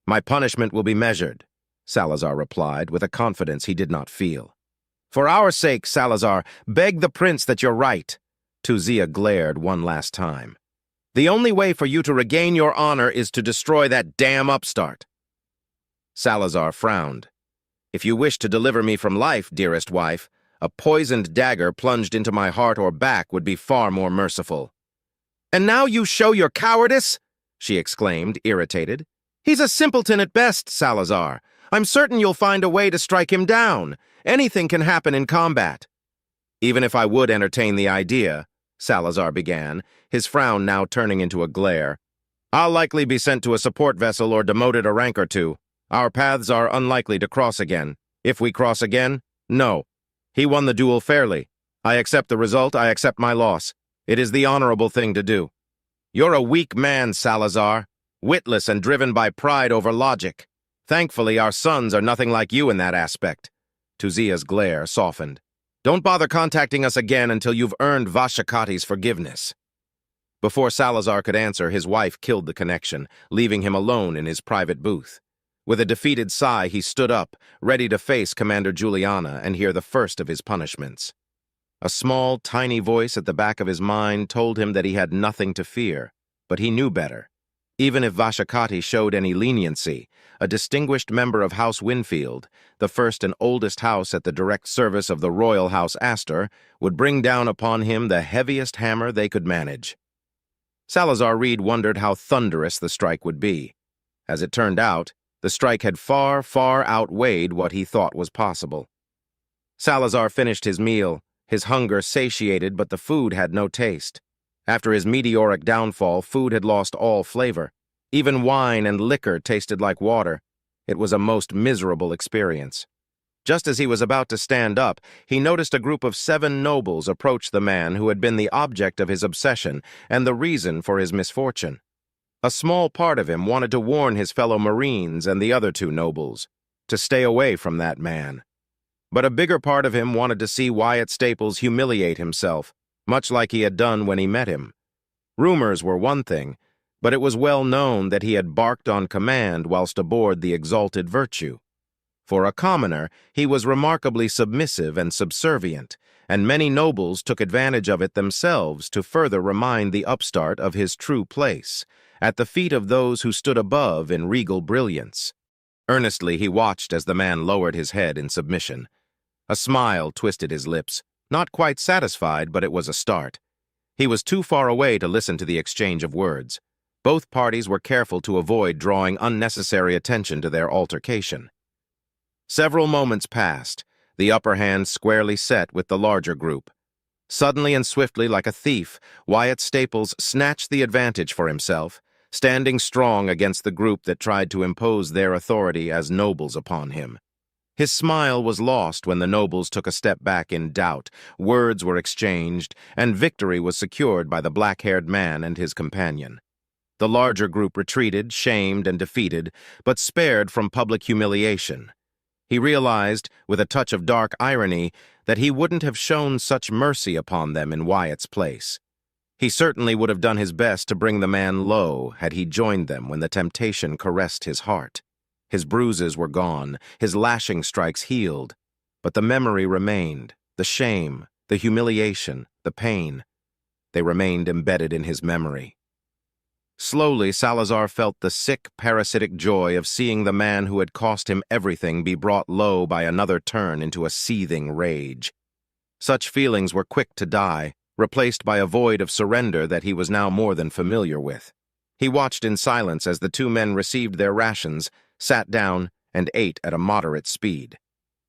My punishment will be measured," Salazar replied with a confidence he did not feel. "For our sake, Salazar, beg the prince that you're right." Tuzia glared one last time. "The only way for you to regain your honor is to destroy that damn upstart." Salazar frowned. "If you wish to deliver me from life, dearest wife, a poisoned dagger plunged into my heart or back would be far more merciful." "And now you show your cowardice?" she exclaimed, irritated. "He's a simpleton at best, Salazar. I'm certain you'll find a way to strike him down. Anything can happen in combat." "Even if I would entertain the idea," Salazar began, his frown now turning into a glare, "I'll likely be sent to a support vessel or demoted a rank or two. Our paths are unlikely to cross again. If we cross again, no. He won the duel fairly. I accept the result, I accept my loss. It is the honorable thing to do. You're a weak man, Salazar, witless and driven by pride over logic. Thankfully, our sons are nothing like you in that aspect." Tuzia's glare softened. "Don't bother contacting us again until you've earned Vashakati's forgiveness." Before Salazar could answer, his wife killed the connection, leaving him alone in his private booth. With a defeated sigh, he stood up, ready to face Commander Juliana and hear the first of his punishments. A small, tiny voice at the back of his mind told him that he had nothing to fear, but he knew better. Even if Vashakati showed any leniency, a distinguished member of House Winfield, the first and oldest house at the direct service of the Royal House Astor, would bring down upon him the heaviest hammer they could manage. Salazar Reed wondered how thunderous the strike would be. As it turned out, the strike had far, far outweighed what he thought was possible. Salazar finished his meal, his hunger satiated, but the food had no taste. After his meteoric downfall, food had lost all flavor. Even wine and liquor tasted like water. It was a most miserable experience. Just as he was about to stand up, he noticed a group of 7 nobles approach the man who had been the object of his obsession and the reason for his misfortune. A small part of him wanted to warn his fellow Marines and the other 2 nobles to stay away from that man. But a bigger part of him wanted to see Wyatt Staples humiliate himself, much like he had done when he met him. Rumors were one thing, but it was well known that he had barked on command whilst aboard the Exalted Virtue. For a commoner, he was remarkably submissive and subservient, and many nobles took advantage of it themselves to further remind the upstart of his true place, at the feet of those who stood above in regal brilliance. Earnestly he watched as the man lowered his head in submission. A smile twisted his lips, not quite satisfied, but it was a start. He was too far away to listen to the exchange of words. Both parties were careful to avoid drawing unnecessary attention to their altercation. Several moments passed, the upper hand squarely set with the larger group. Suddenly and swiftly, like a thief, Wyatt Staples snatched the advantage for himself, standing strong against the group that tried to impose their authority as nobles upon him. His smile was lost when the nobles took a step back in doubt, words were exchanged, and victory was secured by the black-haired man and his companion. The larger group retreated, shamed and defeated, but spared from public humiliation. He realized, with a touch of dark irony, that he wouldn't have shown such mercy upon them in Wyatt's place. He certainly would have done his best to bring the man low had he joined them when the temptation caressed his heart. His bruises were gone, his lashing strikes healed, but the memory remained, the shame, the humiliation, the pain. They remained embedded in his memory. Slowly, Salazar felt the sick, parasitic joy of seeing the man who had cost him everything be brought low by another turn into a seething rage. Such feelings were quick to die, replaced by a void of surrender that he was now more than familiar with. He watched in silence as the two men received their rations, sat down, and ate at a moderate speed.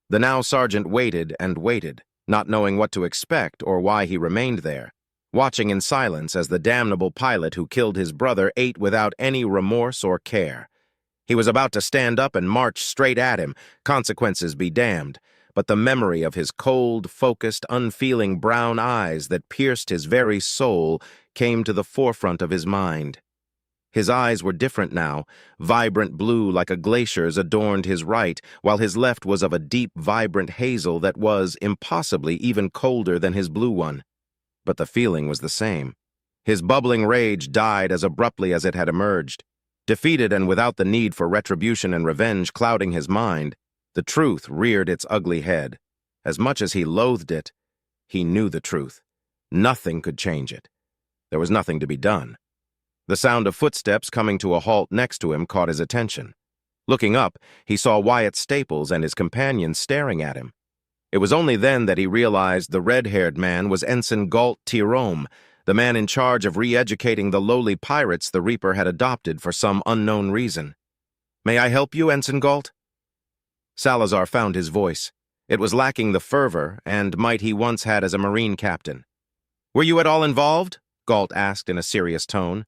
The now sergeant waited and waited, not knowing what to expect or why he remained there, watching in silence as the damnable pilot who killed his brother ate without any remorse or care. He was about to stand up and march straight at him, consequences be damned, but the memory of his cold, focused, unfeeling brown eyes that pierced his very soul came to the forefront of his mind. His eyes were different now. Vibrant blue like a glacier's adorned his right, while his left was of a deep, vibrant hazel that was, impossibly, even colder than his blue one. But the feeling was the same. His bubbling rage died as abruptly as it had emerged. Defeated and without the need for retribution and revenge clouding his mind, the truth reared its ugly head. As much as he loathed it, he knew the truth. Nothing could change it. There was nothing to be done. The sound of footsteps coming to a halt next to him caught his attention. Looking up, he saw Wyatt Staples and his companions staring at him. It was only then that he realized the red-haired man was Ensign Galt Tirome, the man in charge of re-educating the lowly pirates the Reaper had adopted for some unknown reason. "May I help you, Ensign Galt?" Salazar found his voice. It was lacking the fervor and might he once had as a Marine captain. "Were you at all involved?" Galt asked in a serious tone.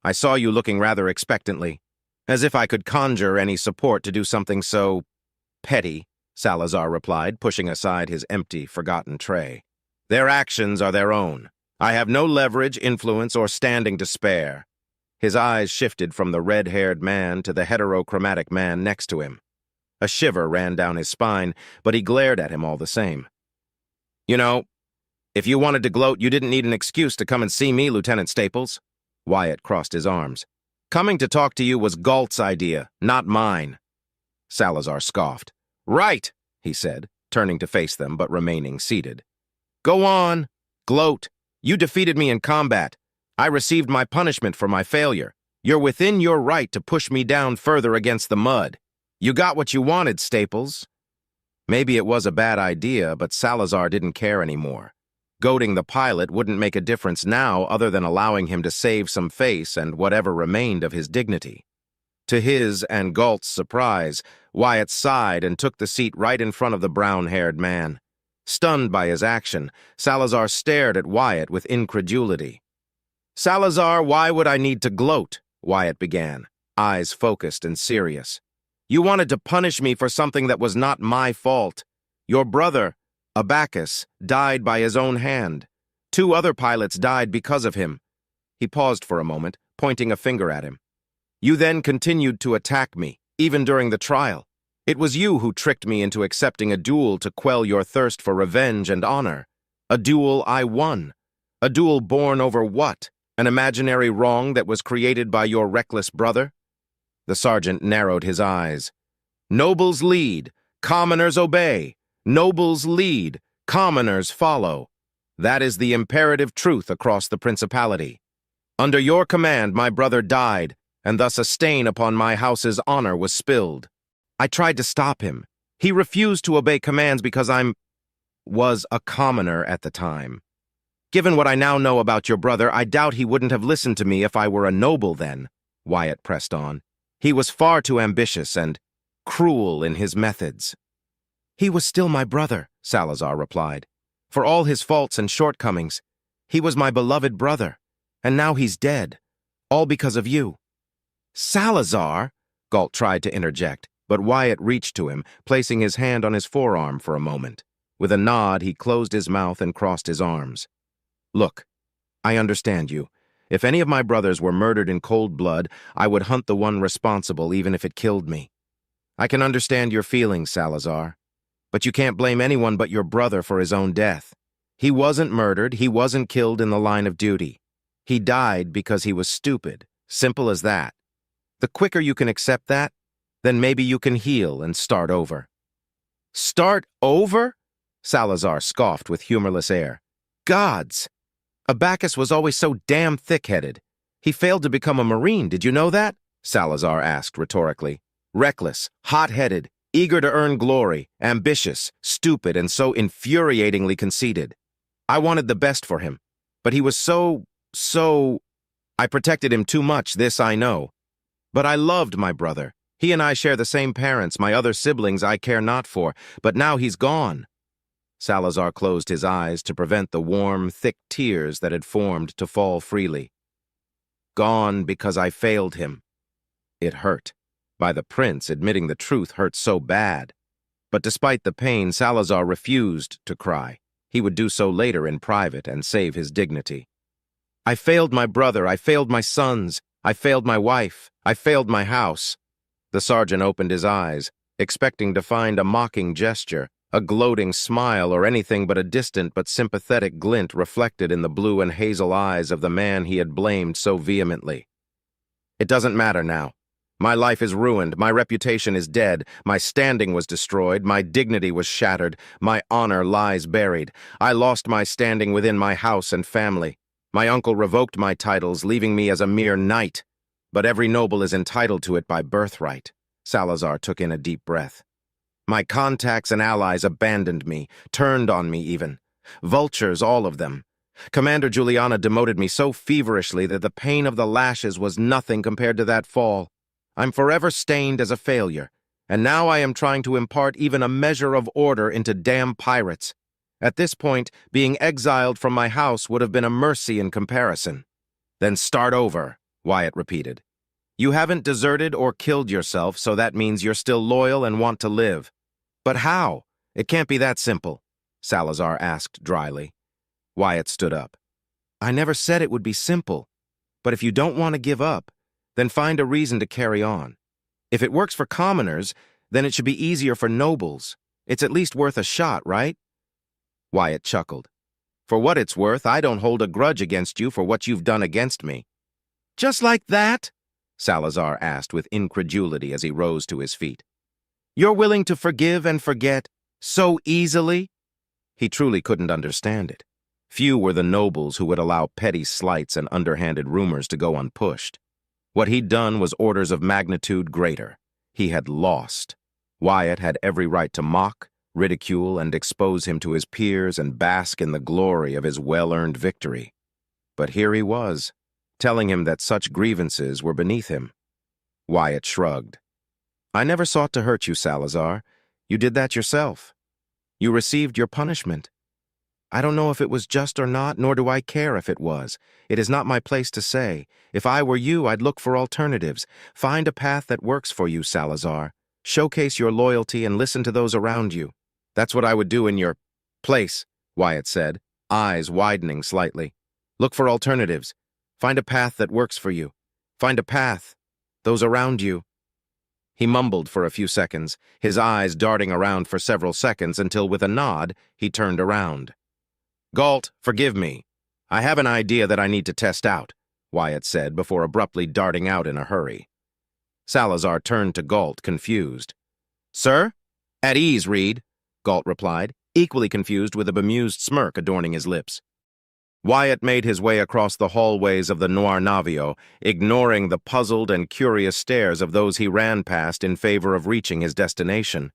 "I saw you looking rather expectantly, as if I could conjure any support to do something so petty," Salazar replied, pushing aside his empty, forgotten tray. "Their actions are their own. I have no leverage, influence, or standing to spare." His eyes shifted from the red-haired man to the heterochromatic man next to him. A shiver ran down his spine, but he glared at him all the same. "You know, if you wanted to gloat, you didn't need an excuse to come and see me, Lieutenant Staples." Wyatt crossed his arms. "Coming to talk to you was Galt's idea, not mine." Salazar scoffed. "Right," he said, turning to face them but remaining seated. "Go on. Gloat. You defeated me in combat. I received my punishment for my failure. You're within your right to push me down further against the mud. You got what you wanted, Staples." Maybe it was a bad idea, but Salazar didn't care anymore. Goading the pilot wouldn't make a difference now other than allowing him to save some face and whatever remained of his dignity. To his and Galt's surprise, Wyatt sighed and took the seat right in front of the brown-haired man. Stunned by his action, Salazar stared at Wyatt with incredulity. "Salazar, why would I need to gloat?" Wyatt began, eyes focused and serious. "You wanted to punish me for something that was not my fault. Your brother, Abacus, died by his own hand. 2 other pilots died because of him." He paused for a moment, pointing a finger at him. "You then continued to attack me, even during the trial. It was you who tricked me into accepting a duel to quell your thirst for revenge and honor. A duel I won. A duel born over what? An imaginary wrong that was created by your reckless brother?" The sergeant narrowed his eyes. "Nobles lead, commoners obey. Nobles lead, commoners follow. That is the imperative truth across the Principality. Under your command, my brother died, and thus a stain upon my house's honor was spilled. I tried to stop him. He refused to obey commands because was a commoner at the time. Given what I now know about your brother, I doubt he wouldn't have listened to me if I were a noble then," Wyatt pressed on. "He was far too ambitious and cruel in his methods." "He was still my brother," Salazar replied. "For all his faults and shortcomings, he was my beloved brother, and now he's dead, all because of you." "Salazar!" Galt tried to interject, but Wyatt reached to him, placing his hand on his forearm for a moment. With a nod, he closed his mouth and crossed his arms. "Look, I understand you. If any of my brothers were murdered in cold blood, I would hunt the one responsible even if it killed me. I can understand your feelings, Salazar. But you can't blame anyone but your brother for his own death. He wasn't murdered, he wasn't killed in the line of duty. He died because he was stupid. Simple as that. The quicker you can accept that, then maybe you can heal and start over." "Start over?" Salazar scoffed with humorless air. "Gods! Abacus was always so damn thick-headed. He failed to become a Marine, did you know that? Salazar asked rhetorically. Reckless, hot-headed, eager to earn glory, ambitious, stupid, and so infuriatingly conceited. I wanted the best for him, but he was so... I protected him too much, this I know. But I loved my brother. He and I share the same parents, my other siblings I care not for, but now he's gone. Salazar closed his eyes to prevent the warm, thick tears that had formed to fall freely. Gone because I failed him. It hurt. By the prince, admitting the truth hurt so bad. But despite the pain, Salazar refused to cry. He would do so later in private and save his dignity. I failed my brother, I failed my sons, I failed my wife, I failed my house. The sergeant opened his eyes, expecting to find a mocking gesture, a gloating smile, or anything but a distant but sympathetic glint reflected in the blue and hazel eyes of the man he had blamed so vehemently. It doesn't matter now. My life is ruined, my reputation is dead, my standing was destroyed, my dignity was shattered, my honor lies buried. I lost my standing within my house and family. My uncle revoked my titles, leaving me as a mere knight. But every noble is entitled to it by birthright. Salazar took in a deep breath. My contacts and allies abandoned me, turned on me even. Vultures, all of them. Commander Juliana demoted me so feverishly that the pain of the lashes was nothing compared to that fall. I'm forever stained as a failure, and now I am trying to impart even a measure of order into damn pirates. At this point, being exiled from my house would have been a mercy in comparison. Then start over, Wyatt repeated. You haven't deserted or killed yourself, so that means you're still loyal and want to live. But how? It can't be that simple, Salazar asked dryly. Wyatt stood up. I never said it would be simple, but if you don't want to give up, then find a reason to carry on. If it works for commoners, then it should be easier for nobles. It's at least worth a shot, right? Wyatt chuckled. For what it's worth, I don't hold a grudge against you for what you've done against me. Just like that? Salazar asked with incredulity as he rose to his feet. You're willing to forgive and forget so easily? He truly couldn't understand it. Few were the nobles who would allow petty slights and underhanded rumors to go unpushed. What he'd done was orders of magnitude greater. He had lost. Wyatt had every right to mock, ridicule, and expose him to his peers and bask in the glory of his well-earned victory. But here he was, telling him that such grievances were beneath him. Wyatt shrugged. I never sought to hurt you, Salazar. You did that yourself. You received your punishment. I don't know if it was just or not, nor do I care if it was. It is not my place to say. If I were you, I'd look for alternatives. Find a path that works for you, Salazar. Showcase your loyalty and listen to those around you. That's what I would do in your place, Wyatt said, eyes widening slightly. Look for alternatives. Find a path that works for you. Find a path. Those around you. He mumbled for a few seconds, his eyes darting around for several seconds until, with a nod, he turned around. Galt, forgive me. I have an idea that I need to test out, Wyatt said before abruptly darting out in a hurry. Salazar turned to Galt, confused. Sir? At ease, Reed, Galt replied, equally confused with a bemused smirk adorning his lips. Wyatt made his way across the hallways of the Noir Navio, ignoring the puzzled and curious stares of those he ran past in favor of reaching his destination.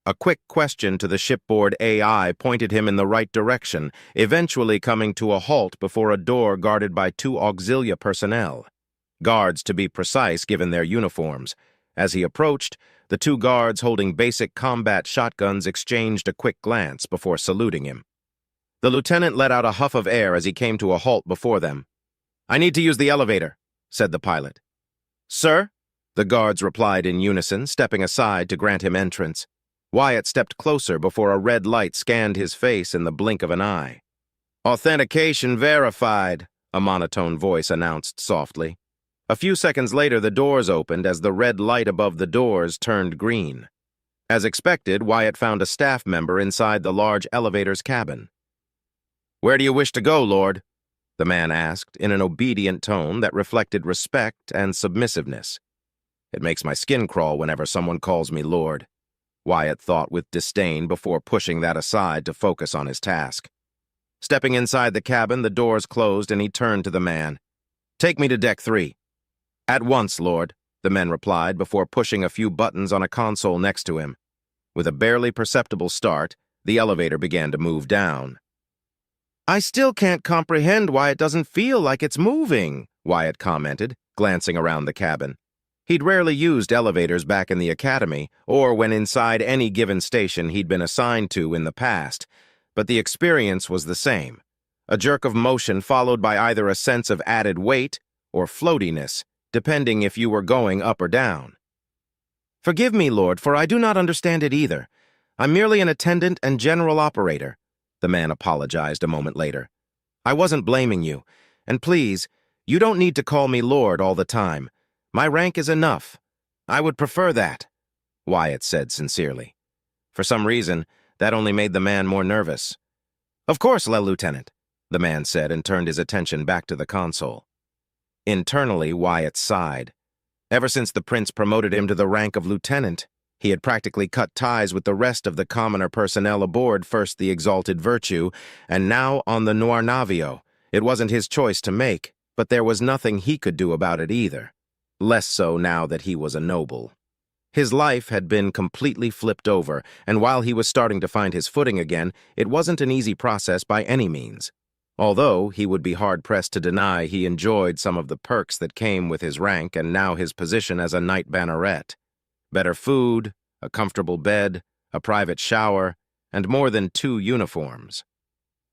A quick question to the shipboard AI pointed him in the right direction, eventually coming to a halt before a door guarded by 2 auxilia personnel. Guards, to be precise, given their uniforms. As he approached, the 2 guards holding basic combat shotguns exchanged a quick glance before saluting him. The lieutenant let out a huff of air as he came to a halt before them. I need to use the elevator, said the pilot. Sir? The guards replied in unison, stepping aside to grant him entrance. Wyatt stepped closer before a red light scanned his face in the blink of an eye. Authentication verified, a monotone voice announced softly. A few seconds later, the doors opened as the red light above the doors turned green. As expected, Wyatt found a staff member inside the large elevator's cabin. Where do you wish to go, Lord? The man asked in an obedient tone that reflected respect and submissiveness. It makes my skin crawl whenever someone calls me Lord, Wyatt thought with disdain before pushing that aside to focus on his task. Stepping inside the cabin, the doors closed and he turned to the man. Take me to deck 3. At once, Lord, the men replied before pushing a few buttons on a console next to him. With a barely perceptible start, the elevator began to move down. I still can't comprehend why it doesn't feel like it's moving, Wyatt commented, glancing around the cabin. He'd rarely used elevators back in the academy, or when inside any given station he'd been assigned to in the past, but the experience was the same. A jerk of motion followed by either a sense of added weight or floatiness, depending if you were going up or down. Forgive me, Lord, for I do not understand it either. I'm merely an attendant and general operator, the man apologized a moment later. I wasn't blaming you, and please, you don't need to call me Lord all the time. My rank is enough. I would prefer that, Wyatt said sincerely. For some reason, that only made the man more nervous. Of course, Lieutenant, the man said and turned his attention back to the console. Internally, Wyatt sighed. Ever since the prince promoted him to the rank of lieutenant, he had practically cut ties with the rest of the commoner personnel aboard first the Exalted Virtue, and now on the Noir Navio. It wasn't his choice to make, but there was nothing he could do about it either. Less so now that he was a noble. His life had been completely flipped over, and while he was starting to find his footing again, it wasn't an easy process by any means. Although he would be hard-pressed to deny he enjoyed some of the perks that came with his rank and now his position as a knight banneret. Better food, a comfortable bed, a private shower, and more than 2 uniforms.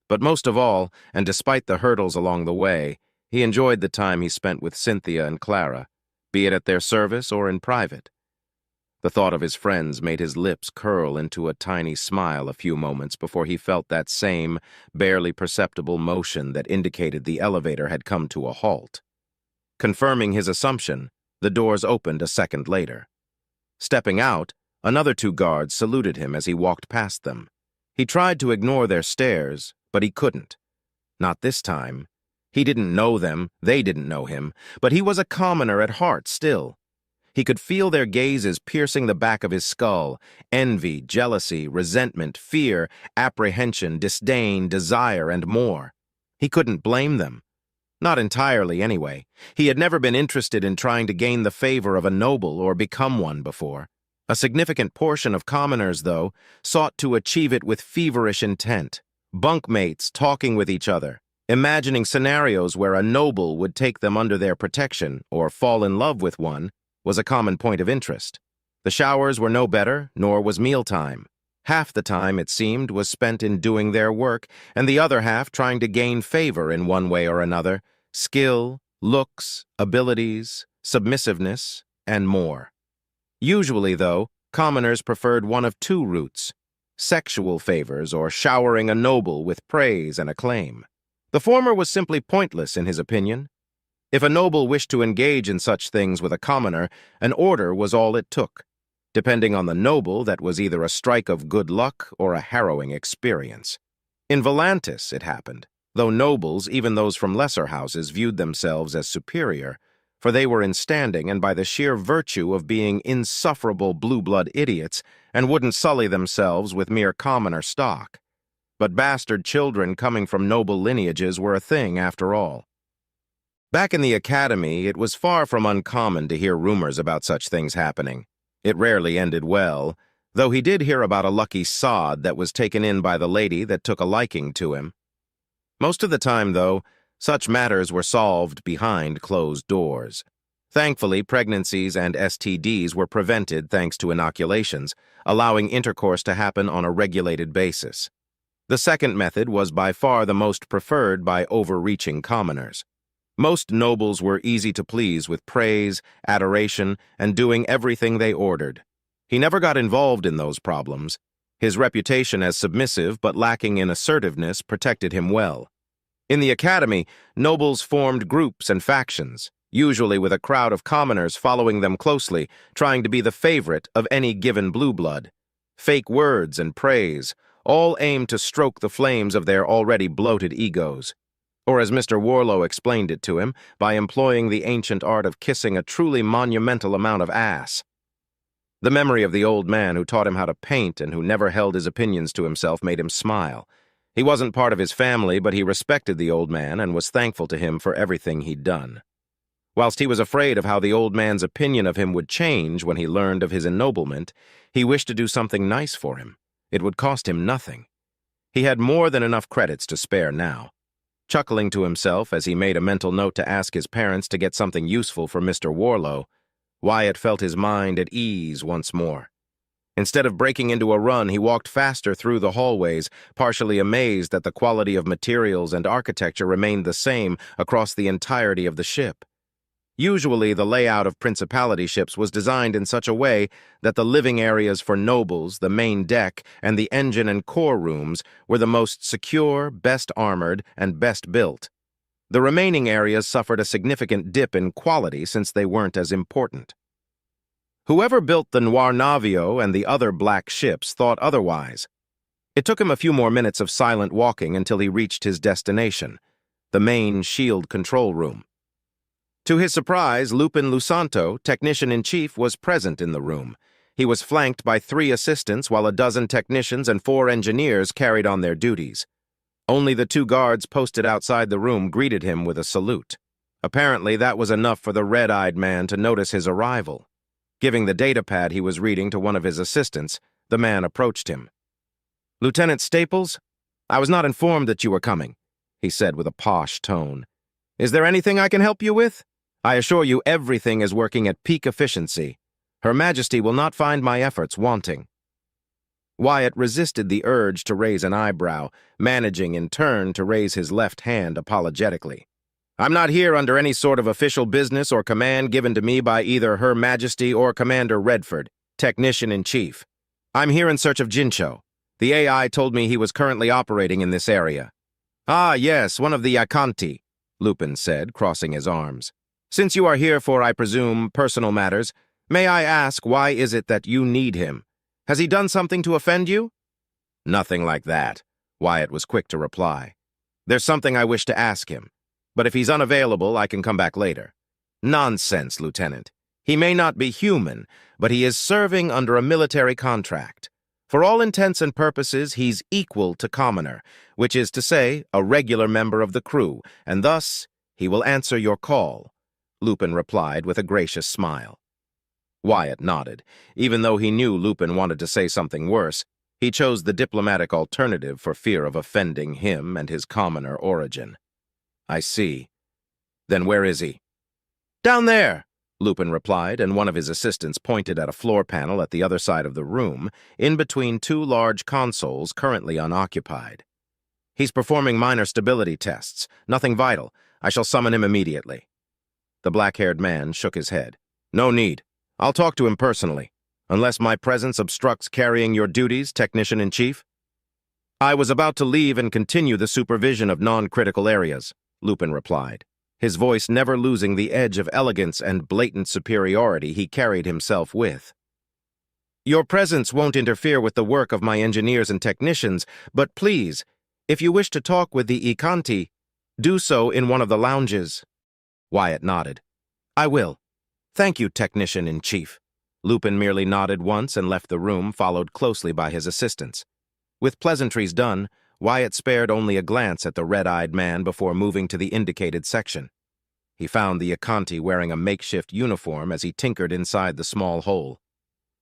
But most of all, and despite the hurdles along the way, he enjoyed the time he spent with Cynthia and Clara, be it at their service or in private. The thought of his friends made his lips curl into a tiny smile a few moments before he felt that same, barely perceptible motion that indicated the elevator had come to a halt. Confirming his assumption, the doors opened a second later. Stepping out, another 2 guards saluted him as he walked past them. He tried to ignore their stares, but he couldn't. Not this time. He didn't know them, they didn't know him, but he was a commoner at heart still. He could feel their gazes piercing the back of his skull, envy, jealousy, resentment, fear, apprehension, disdain, desire, and more. He couldn't blame them. Not entirely, anyway. He had never been interested in trying to gain the favor of a noble or become one before. A significant portion of commoners, though, sought to achieve it with feverish intent. Bunkmates talking with each other, imagining scenarios where a noble would take them under their protection or fall in love with one, was a common point of interest. The showers were no better, nor was mealtime. Half the time, it seemed, was spent in doing their work, and the other half trying to gain favor in one way or another, skill, looks, abilities, submissiveness, and more. Usually, though, commoners preferred one of 2 routes: sexual favors or showering a noble with praise and acclaim. The former was simply pointless in his opinion. If a noble wished to engage in such things with a commoner, an order was all it took. Depending on the noble, that was either a strike of good luck or a harrowing experience. In Volantis, it happened, though nobles, even those from lesser houses, viewed themselves as superior, for they were in standing and by the sheer virtue of being insufferable blue-blood idiots and wouldn't sully themselves with mere commoner stock. But bastard children coming from noble lineages were a thing after all. Back in the academy, it was far from uncommon to hear rumors about such things happening. It rarely ended well, though he did hear about a lucky sod that was taken in by the lady that took a liking to him. Most of the time, though, such matters were solved behind closed doors. Thankfully, pregnancies and STDs were prevented thanks to inoculations, allowing intercourse to happen on a regulated basis. The second method was by far the most preferred by overreaching commoners. Most nobles were easy to please with praise, adoration, and doing everything they ordered. He never got involved in those problems. His reputation as submissive but lacking in assertiveness protected him well. In the academy, nobles formed groups and factions, usually with a crowd of commoners following them closely, trying to be the favorite of any given blue blood. Fake words and praise, all aimed to stroke the flames of their already bloated egos. Or as Mr. Warlow explained it to him, by employing the ancient art of kissing a truly monumental amount of ass. The memory of the old man who taught him how to paint and who never held his opinions to himself made him smile. He wasn't part of his family, but he respected the old man and was thankful to him for everything he'd done. Whilst he was afraid of how the old man's opinion of him would change when he learned of his ennoblement, he wished to do something nice for him. It would cost him nothing. He had more than enough credits to spare now. Chuckling to himself as he made a mental note to ask his parents to get something useful for Mr. Warlow, Wyatt felt his mind at ease once more. Instead of breaking into a run, he walked faster through the hallways, partially amazed that the quality of materials and architecture remained the same across the entirety of the ship. Usually, the layout of Principality ships was designed in such a way that the living areas for nobles, the main deck, and the engine and core rooms were the most secure, best armored, and best built. The remaining areas suffered a significant dip in quality since they weren't as important. Whoever built the Noir Navio and the other black ships thought otherwise. It took him a few more minutes of silent walking until he reached his destination, the main shield control room. To his surprise, Lupin Lusanto, technician-in-chief, was present in the room. He was flanked by 3 assistants while a dozen technicians and 4 engineers carried on their duties. Only the 2 guards posted outside the room greeted him with a salute. Apparently, that was enough for the red-eyed man to notice his arrival. Giving the datapad he was reading to one of his assistants, the man approached him. "Lieutenant Staples, I was not informed that you were coming," he said with a posh tone. "Is there anything I can help you with? I assure you everything is working at peak efficiency. Her Majesty will not find my efforts wanting." Wyatt resisted the urge to raise an eyebrow, managing in turn to raise his left hand apologetically. "I'm not here under any sort of official business or command given to me by either Her Majesty or Commander Redford, Technician-in-Chief. I'm here in search of Jincho. The AI told me he was currently operating in this area." "Ah, yes, one of the Akanti," Lupin said, crossing his arms. "Since you are here for, I presume, personal matters, may I ask why is it that you need him? Has he done something to offend you?" "Nothing like that," Wyatt was quick to reply. "There's something I wish to ask him, but if he's unavailable, I can come back later." "Nonsense, Lieutenant. He may not be human, but he is serving under a military contract. For all intents and purposes, he's equal to commoner, which is to say, a regular member of the crew, and thus he will answer your call," Lupin replied with a gracious smile. Wyatt nodded. Even though he knew Lupin wanted to say something worse, he chose the diplomatic alternative for fear of offending him and his commoner origin. "I see. Then where is he?" "Down there," Lupin replied, and one of his assistants pointed at a floor panel at the other side of the room, in between 2 large consoles currently unoccupied. "He's performing minor stability tests. Nothing vital. I shall summon him immediately." The black-haired man shook his head. "No need. I'll talk to him personally, unless my presence obstructs carrying your duties, Technician-in-Chief." "I was about to leave and continue the supervision of non-critical areas," Lupin replied, his voice never losing the edge of elegance and blatant superiority he carried himself with. "Your presence won't interfere with the work of my engineers and technicians, but please, if you wish to talk with the Ikanti, do so in one of the lounges." Wyatt nodded. "I will. Thank you, Technician-in-Chief." Lupin merely nodded once and left the room, followed closely by his assistants. With pleasantries done, Wyatt spared only a glance at the red-eyed man before moving to the indicated section. He found the Akanti wearing a makeshift uniform as he tinkered inside the small hole.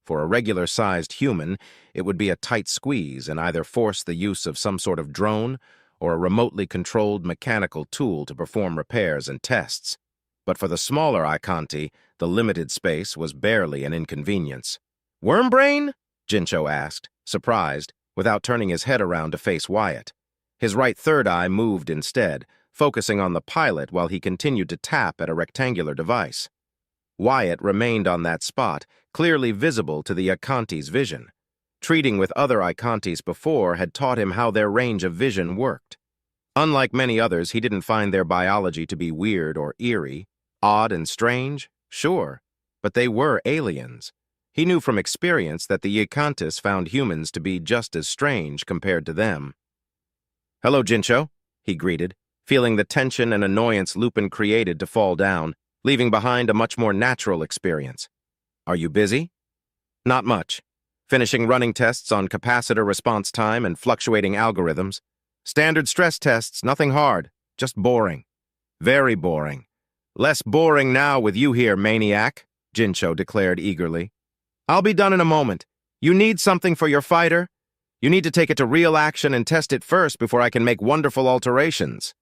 For a regular-sized human, it would be a tight squeeze and either force the use of some sort of drone or a remotely controlled mechanical tool to perform repairs and tests. But for the smaller Akanti, the limited space was barely an inconvenience. "Wormbrain?" Jincho asked, surprised, without turning his head around to face Wyatt. His right third eye moved instead, focusing on the pilot while he continued to tap at a rectangular device. Wyatt remained on that spot, clearly visible to the Akanti's vision. Treating with other Akantis before had taught him how their range of vision worked. Unlike many others, he didn't find their biology to be weird or eerie. Odd and strange? Sure. But they were aliens. He knew from experience that the Akantis found humans to be just as strange compared to them. "Hello, Jincho," he greeted, feeling the tension and annoyance Lupin created to fall down, leaving behind a much more natural experience. "Are you busy?" "Not much. Finishing running tests on capacitor response time and fluctuating algorithms. Standard stress tests, nothing hard, just boring. Very boring. Less boring now with you here, maniac, Jincho declared eagerly. I'll be done in a moment. You need something for your fighter? You need to take it to real action and test it first before I can make wonderful alterations.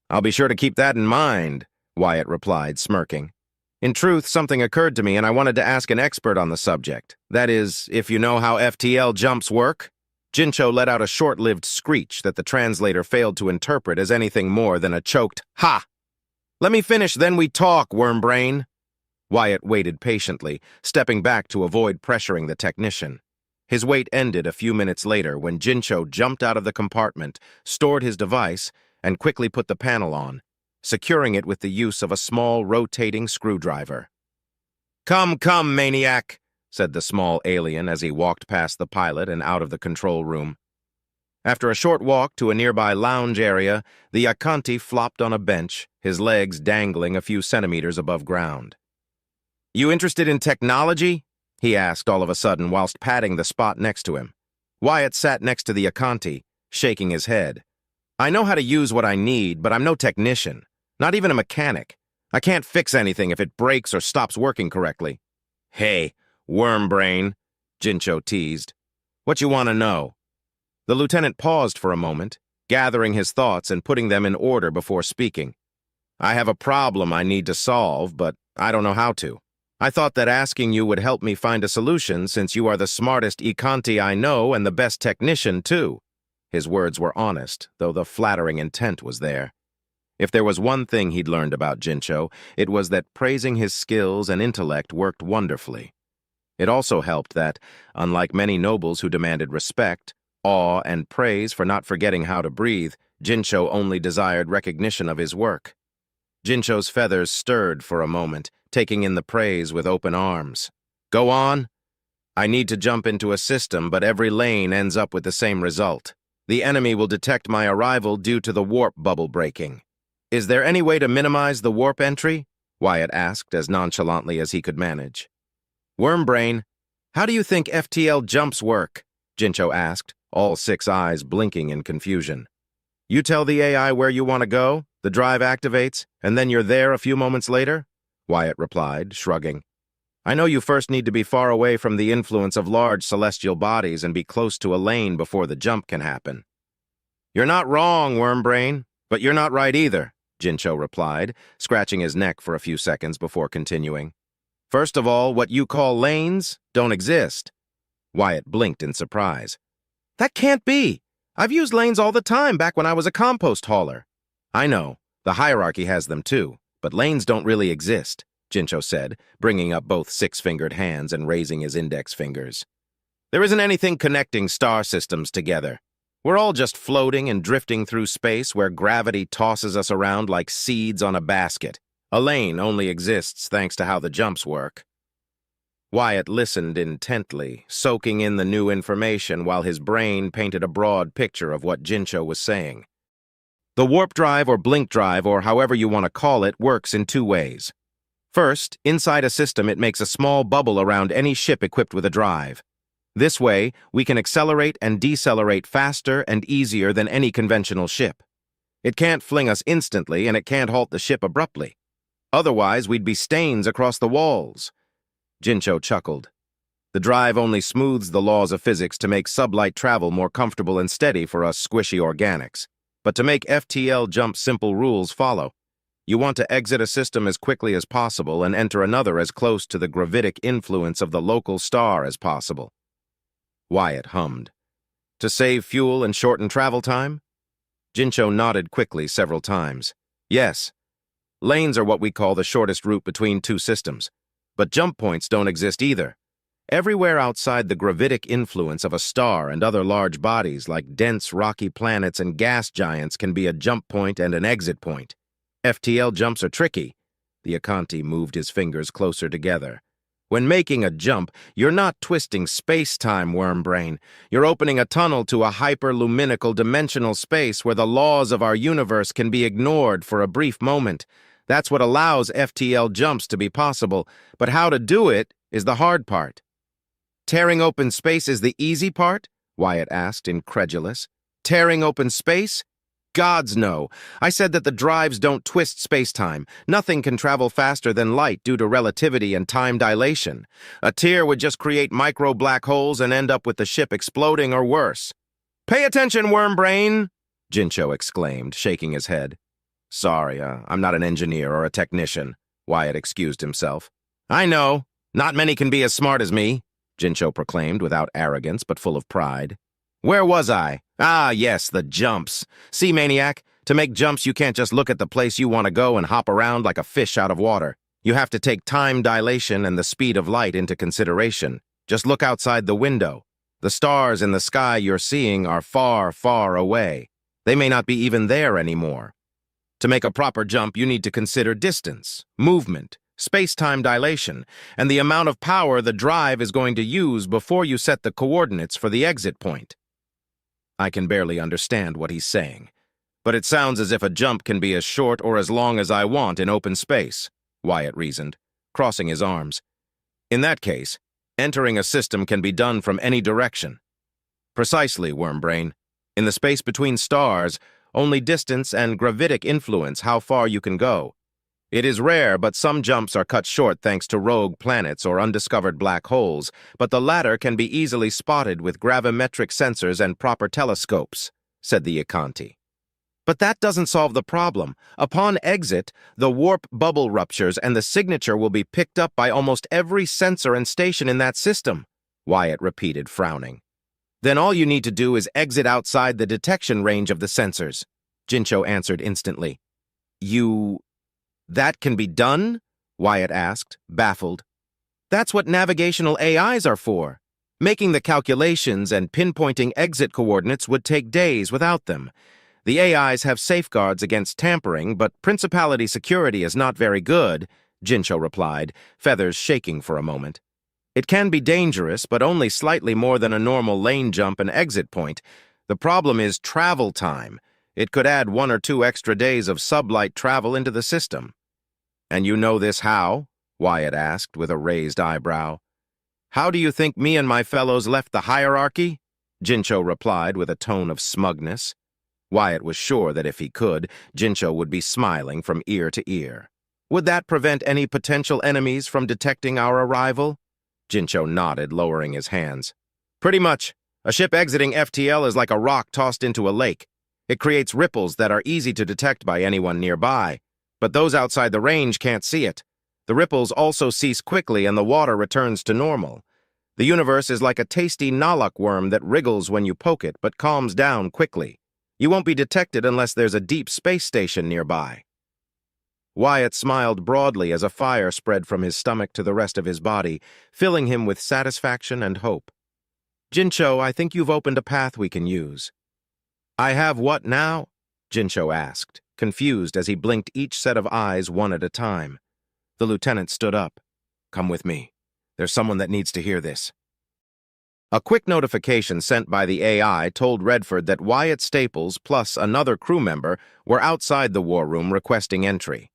I'll be sure to keep that in mind, Wyatt replied, smirking. In truth, something occurred to me and I wanted to ask an expert on the subject. That is, if you know how FTL jumps work? Jincho let out a short-lived screech that the translator failed to interpret as anything more than a choked, "Ha! Let me finish, then we talk, wormbrain." Wyatt waited patiently, stepping back to avoid pressuring the technician. His wait ended a few minutes later when Jincho jumped out of the compartment, stored his device, and quickly put the panel on, securing it with the use of a small rotating screwdriver. Come, maniac, said the small alien as he walked past the pilot and out of the control room. After a short walk to a nearby lounge area, the Akanti flopped on a bench, his legs dangling a few centimeters above ground. You interested in technology? He asked all of a sudden whilst patting the spot next to him. Wyatt sat next to the Akanti, shaking his head. I know how to use what I need, but I'm no technician, not even a mechanic. I can't fix anything if it breaks or stops working correctly. Hey, wormbrain, Jincho teased. What you want to know? The lieutenant paused for a moment, gathering his thoughts and putting them in order before speaking. I have a problem I need to solve, but I don't know how to. I thought that asking you would help me find a solution since you are the smartest Ikanti I know and the best technician, too. His words were honest, though the flattering intent was there. If there was one thing he'd learned about Jincho, it was that praising his skills and intellect worked wonderfully. It also helped that, unlike many nobles who demanded respect, awe, and praise for not forgetting how to breathe, Jincho only desired recognition of his work. Jincho's feathers stirred for a moment, taking in the praise with open arms. Go on. I need to jump into a system, but every lane ends up with the same result. The enemy will detect my arrival due to the warp bubble breaking. Is there any way to minimize the warp entry? Wyatt asked as nonchalantly as he could manage. Wormbrain, how do you think FTL jumps work? Jincho asked, all 6 eyes blinking in confusion. You tell the AI where you want to go, the drive activates, and then you're there a few moments later? Wyatt replied, shrugging. I know you first need to be far away from the influence of large celestial bodies and be close to a lane before the jump can happen. You're not wrong, Wormbrain, but you're not right either, Jincho replied, scratching his neck for a few seconds before continuing. First of all, what you call lanes don't exist. Wyatt blinked in surprise. That can't be. I've used lanes all the time back when I was a compost hauler. I know, the hierarchy has them too, but lanes don't really exist, Jincho said, bringing up both 6-fingered hands and raising his index fingers. There isn't anything connecting star systems together. We're all just floating and drifting through space where gravity tosses us around like seeds on a basket. A lane only exists thanks to how the jumps work. Wyatt listened intently, soaking in the new information while his brain painted a broad picture of what Jincho was saying. The warp drive or blink drive, or however you want to call it, works in 2 ways. First, inside a system it makes a small bubble around any ship equipped with a drive. This way, we can accelerate and decelerate faster and easier than any conventional ship. It can't fling us instantly and it can't halt the ship abruptly. Otherwise, we'd be stains across the walls. Jincho chuckled. The drive only smooths the laws of physics to make sublight travel more comfortable and steady for us squishy organics. But to make FTL jump, simple rules follow. You want to exit a system as quickly as possible and enter another as close to the gravitic influence of the local star as possible. Wyatt hummed. To save fuel and shorten travel time? Jincho nodded quickly several times. Yes. Lanes are what we call the shortest route between 2 systems. But jump points don't exist either. Everywhere outside the gravitic influence of a star and other large bodies like dense rocky planets and gas giants can be a jump point and an exit point. FTL jumps are tricky. The Akanti moved his fingers closer together. When making a jump, you're not twisting space-time, Wormbrain. You're opening a tunnel to a hyperluminical dimensional space where the laws of our universe can be ignored for a brief moment. That's what allows FTL jumps to be possible, but how to do it is the hard part. Tearing open space is the easy part? Wyatt asked, incredulous. Tearing open space? Gods, no. I said that the drives don't twist space-time. Nothing can travel faster than light due to relativity and time dilation. A tear would just create micro-black holes and end up with the ship exploding or worse. "Pay attention, worm brain!" Jincho exclaimed, shaking his head. "Sorry, I'm not an engineer or a technician," Wyatt excused himself. "I know. Not many can be as smart as me," Jincho proclaimed without arrogance but full of pride. "Where was I? Ah, yes, the jumps. See, Maniac, to make jumps you can't just look at the place you want to go and hop around like a fish out of water. You have to take time dilation and the speed of light into consideration. Just look outside the window. The stars in the sky you're seeing are far, far away. They may not be even there anymore. To make a proper jump, you need to consider distance, movement, space-time dilation, and the amount of power the drive is going to use before you set the coordinates for the exit point." I can barely understand what he's saying, but it sounds as if a jump can be as short or as long as I want in open space, Wyatt reasoned, crossing his arms. "In that case, entering a system can be done from any direction." "Precisely, Wormbrain. In the space between stars, only distance and gravitic influence how far you can go. It is rare, but some jumps are cut short thanks to rogue planets or undiscovered black holes, but the latter can be easily spotted with gravimetric sensors and proper telescopes," said the Ikanti. "But that doesn't solve the problem. Upon exit, the warp bubble ruptures and the signature will be picked up by almost every sensor and station in that system," Wyatt repeated, frowning. "Then all you need to do is exit outside the detection range of the sensors," Jincho answered instantly. "That can be done?" Wyatt asked, baffled. "That's what navigational AIs are for. Making the calculations and pinpointing exit coordinates would take days without them. The AIs have safeguards against tampering, but Principality security is not very good," Jincho replied, feathers shaking for a moment. "It can be dangerous, but only slightly more than a normal lane jump and exit point. The problem is travel time. It could add 1 or 2 extra days of sublight travel into the system." "And you know this how?" Wyatt asked with a raised eyebrow. "How do you think me and my fellows left the hierarchy?" Jincho replied with a tone of smugness. Wyatt was sure that if he could, Jincho would be smiling from ear to ear. "Would that prevent any potential enemies from detecting our arrival?" Jincho nodded, lowering his hands. "Pretty much. A ship exiting FTL is like a rock tossed into a lake. It creates ripples that are easy to detect by anyone nearby, but those outside the range can't see it. The ripples also cease quickly and the water returns to normal. The universe is like a tasty Nalak worm that wriggles when you poke it but calms down quickly. You won't be detected unless there's a deep space station nearby." Wyatt smiled broadly as a fire spread from his stomach to the rest of his body, filling him with satisfaction and hope. "Jincho, I think you've opened a path we can use." "I have what now?" Jincho asked, confused as he blinked each set of eyes one at a time. The lieutenant stood up. "Come with me. There's someone that needs to hear this." A quick notification sent by the AI told Redford that Wyatt Staples plus another crew member were outside the war room requesting entry.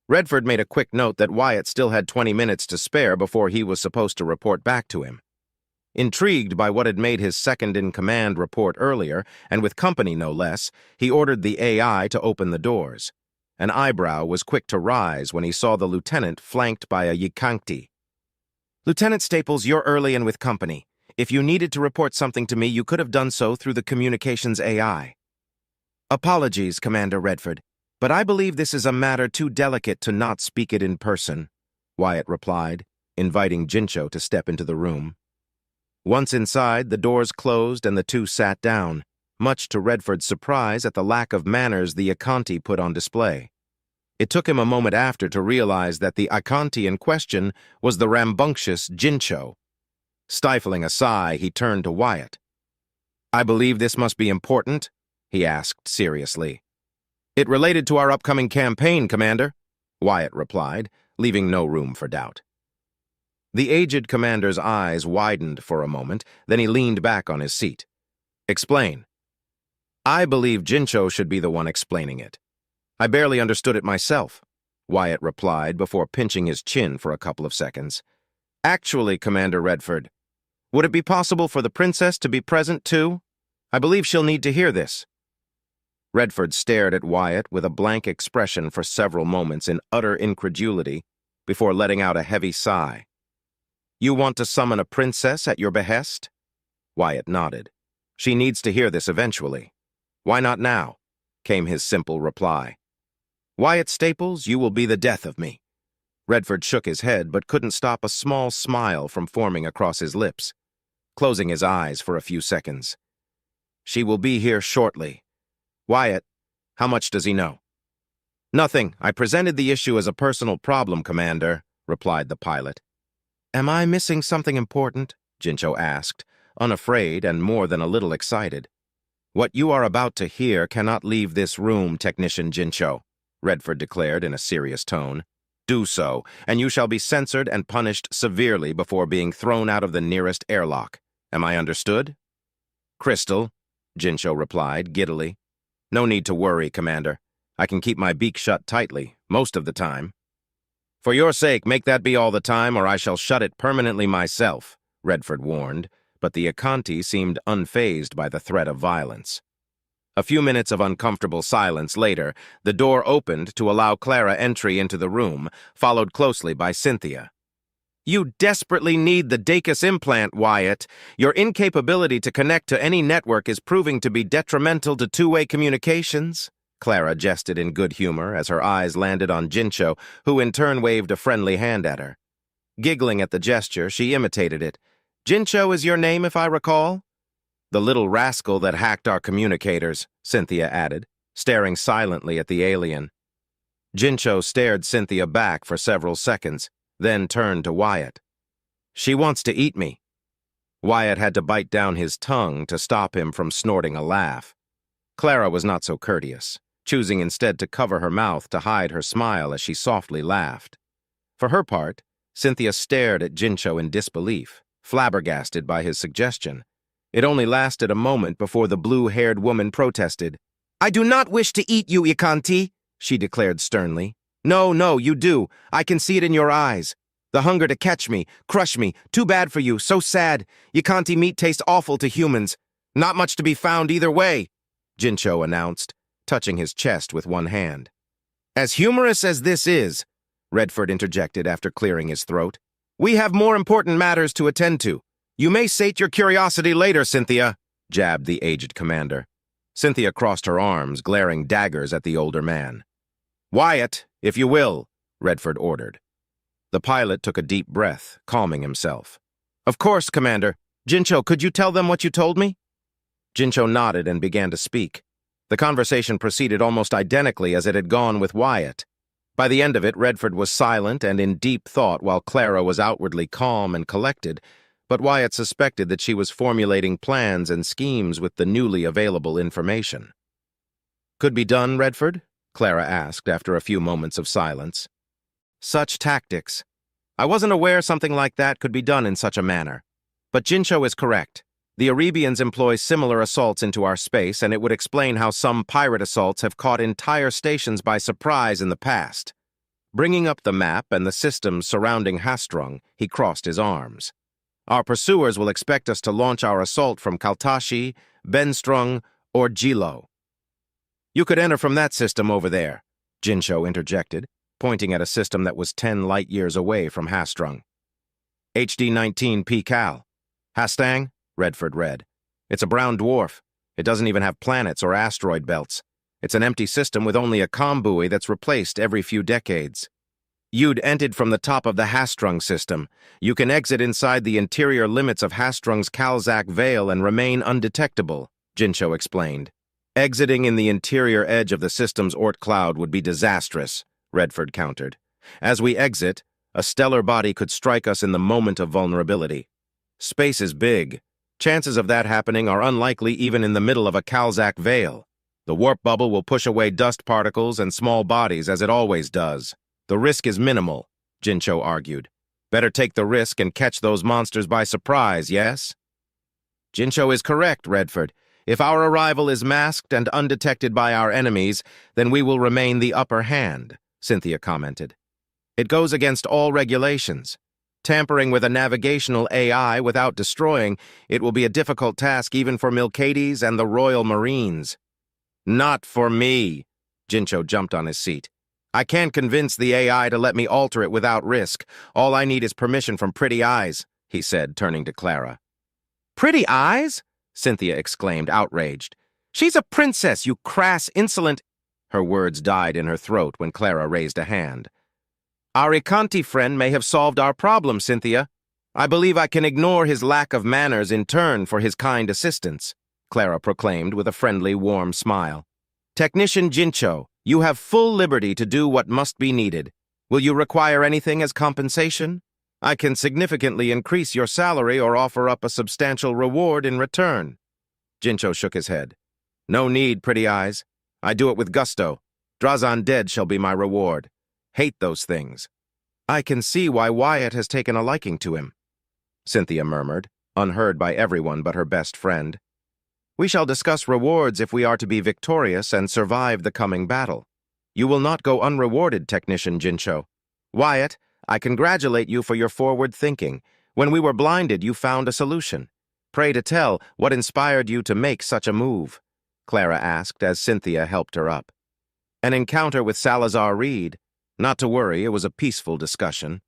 Redford made a quick note that Wyatt still had 20 minutes to spare before he was supposed to report back to him. Intrigued by what had made his second-in-command report earlier, and with company no less, he ordered the AI to open the doors. An eyebrow was quick to rise when he saw the lieutenant flanked by a Yikanti. "Lieutenant Staples, you're early and with company. If you needed to report something to me, you could have done so through the communications AI." "Apologies, Commander Redford, but I believe this is a matter too delicate to not speak it in person," Wyatt replied, inviting Jincho to step into the room. Once inside, the doors closed and the two sat down, much to Redford's surprise at the lack of manners the Ikanti put on display. It took him a moment after to realize that the Ikanti in question was the rambunctious Jincho. Stifling a sigh, he turned to Wyatt. "I believe this must be important?" he asked seriously. "It related to our upcoming campaign, Commander," Wyatt replied, leaving no room for doubt. The aged commander's eyes widened for a moment, then he leaned back on his seat. "Explain." "I believe Jincho should be the one explaining it. I barely understood it myself," Wyatt replied before pinching his chin for a couple of seconds. "Actually, Commander Redford, would it be possible for the princess to be present too? I believe she'll need to hear this." Redford stared at Wyatt with a blank expression for several moments in utter incredulity before letting out a heavy sigh. You want to summon a princess at your behest? Wyatt nodded. She needs to hear this eventually. Why not now? Came his simple reply. Wyatt Staples, you will be the death of me. Redford shook his head but couldn't stop a small smile from forming across his lips, closing his eyes for a few seconds. She will be here shortly. Wyatt, how much does he know? Nothing. I presented the issue as a personal problem, Commander, replied the pilot. Am I missing something important? Jincho asked, unafraid and more than a little excited. What you are about to hear cannot leave this room, Technician Jincho, Redford declared in a serious tone. Do so, and you shall be censored and punished severely before being thrown out of the nearest airlock. Am I understood? Crystal, Jincho replied, giddily. No need to worry, Commander. I can keep my beak shut tightly, most of the time. For your sake, make that be all the time, or I shall shut it permanently myself, Redford warned, but the Akanti seemed unfazed by the threat of violence. A few minutes of uncomfortable silence later, the door opened to allow Clara entry into the room, followed closely by Cynthia. You desperately need the Dacus implant, Wyatt. Your incapability to connect to any network is proving to be detrimental to two-way communications. Clara jested in good humor as her eyes landed on Jincho, who in turn waved a friendly hand at her. Giggling at the gesture, she imitated it. Jincho is your name, if I recall? The little rascal that hacked our communicators, Cynthia added, staring silently at the alien. Jincho stared Cynthia back for several seconds, then turned to Wyatt. She wants to eat me. Wyatt had to bite down his tongue to stop him from snorting a laugh. Clara was not so courteous, choosing instead to cover her mouth to hide her smile as she softly laughed. For her part, Cynthia stared at Jincho in disbelief, flabbergasted by his suggestion. It only lasted a moment before the blue-haired woman protested. I do not wish to eat you, Ikanti, she declared sternly. No, you do. I can see it in your eyes. The hunger to catch me, crush me, too bad for you, so sad. Ikanti meat tastes awful to humans. Not much to be found either way, Jincho announced, touching his chest with one hand. As humorous as this is, Redford interjected after clearing his throat, we have more important matters to attend to. You may sate your curiosity later, Cynthia, jabbed the aged commander. Cynthia crossed her arms, glaring daggers at the older man. Wyatt, if you will, Redford ordered. The pilot took a deep breath, calming himself. Of course, Commander. Jincho, could you tell them what you told me? Jincho nodded and began to speak. The conversation proceeded almost identically as it had gone with Wyatt. By the end of it, Redford was silent and in deep thought while Clara was outwardly calm and collected, but Wyatt suspected that she was formulating plans and schemes with the newly available information. Could be done, Redford? Clara asked after a few moments of silence. Such tactics. I wasn't aware something like that could be done in such a manner. But Jincho is correct. The Arabians employ similar assaults into our space, and it would explain how some pirate assaults have caught entire stations by surprise in the past. Bringing up the map and the systems surrounding Hastrung, he crossed his arms. Our pursuers will expect us to launch our assault from Kaltashi, Benstrung, or Jilo. You could enter from that system over there, Jincho interjected, pointing at a system that was 10 light-years away from Hastrung. HD-19 P-Cal. Hastang? Redford read. It's a brown dwarf. It doesn't even have planets or asteroid belts. It's an empty system with only a comm buoy that's replaced every few decades. You'd entered from the top of the Hastrung system. You can exit inside the interior limits of Hastrung's Kalzak Vale and remain undetectable, Jincho explained. Exiting in the interior edge of the system's Oort cloud would be disastrous, Redford countered. As we exit, a stellar body could strike us in the moment of vulnerability. Space is big. Chances of that happening are unlikely even in the middle of a Kalzak Vale. The warp bubble will push away dust particles and small bodies as it always does. The risk is minimal, Jincho argued. Better take the risk and catch those monsters by surprise, yes? Jincho is correct, Redford. If our arrival is masked and undetected by our enemies, then we will remain the upper hand, Cynthia commented. It goes against all regulations. Tampering with a navigational AI without destroying, it will be a difficult task even for Milcades and the Royal Marines. Not for me. Jincho jumped on his seat. I can't convince the AI to let me alter it without risk. All I need is permission from Pretty Eyes, he said, turning to Clara. Pretty Eyes? Cynthia exclaimed, outraged. She's a princess, you crass, insolent... Her words died in her throat when Clara raised a hand. Our Icanti friend may have solved our problem, Cynthia. I believe I can ignore his lack of manners in turn for his kind assistance, Clara proclaimed with a friendly, warm smile. Technician Jincho, you have full liberty to do what must be needed. Will you require anything as compensation? I can significantly increase your salary or offer up a substantial reward in return. Jincho shook his head. No need, Pretty Eyes. I do it with gusto. Drazan dead shall be my reward. Hate those things. I can see why Wyatt has taken a liking to him, Cynthia murmured, unheard by everyone but her best friend. We shall discuss rewards if we are to be victorious and survive the coming battle. You will not go unrewarded, Technician Jincho. Wyatt, I congratulate you for your forward thinking. When we were blinded, you found a solution. Pray to tell what inspired you to make such a move, Clara asked as Cynthia helped her up. An encounter with Salazar Reed. Not to worry, it was a peaceful discussion.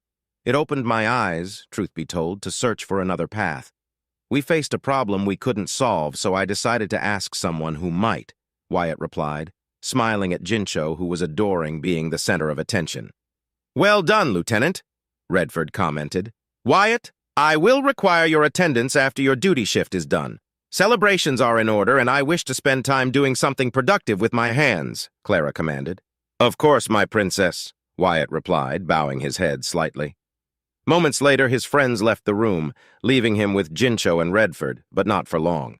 It opened my eyes, truth be told, to search for another path. We faced a problem we couldn't solve, so I decided to ask someone who might, Wyatt replied, smiling at Jincho, who was adoring being the center of attention. Well done, Lieutenant, Redford commented. Wyatt, I will require your attendance after your duty shift is done. Celebrations are in order, and I wish to spend time doing something productive with my hands, Clara commanded. Of course, my princess, Wyatt replied, bowing his head slightly. Moments later, his friends left the room, leaving him with Jincho and Redford, but not for long.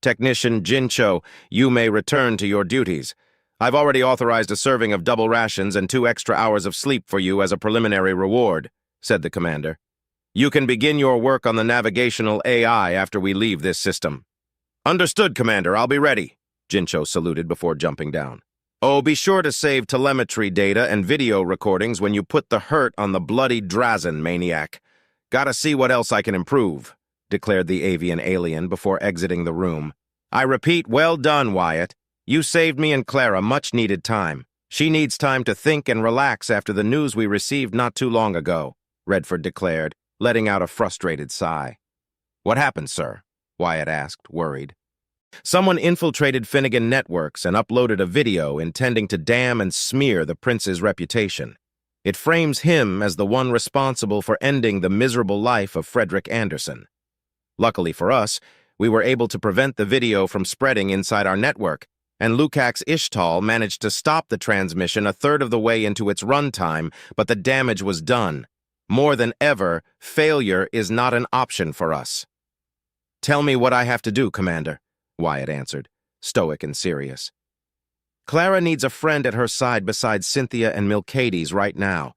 Technician Jincho, you may return to your duties. I've already authorized a serving of double rations and 2 extra hours of sleep for you as a preliminary reward, said the commander. You can begin your work on the navigational AI after we leave this system. Understood, Commander. I'll be ready, Jincho saluted before jumping down. Oh, be sure to save telemetry data and video recordings when you put the hurt on the bloody Drazan maniac. Gotta see what else I can improve, declared the avian alien before exiting the room. I repeat, well done, Wyatt. You saved me and Clara much-needed time. She needs time to think and relax after the news we received not too long ago, Redford declared, letting out a frustrated sigh. What happened, sir? Wyatt asked, worried. Someone infiltrated Finnegan Networks and uploaded a video intending to damn and smear the prince's reputation. It frames him as the one responsible for ending the miserable life of Frederick Anderson. Luckily for us, we were able to prevent the video from spreading inside our network, and Lukács Ishtal managed to stop the transmission a third of the way into its runtime, but the damage was done. More than ever, failure is not an option for us. Tell me what I have to do, Commander, Wyatt answered, stoic and serious. Clara needs a friend at her side besides Cynthia and Milcades right now.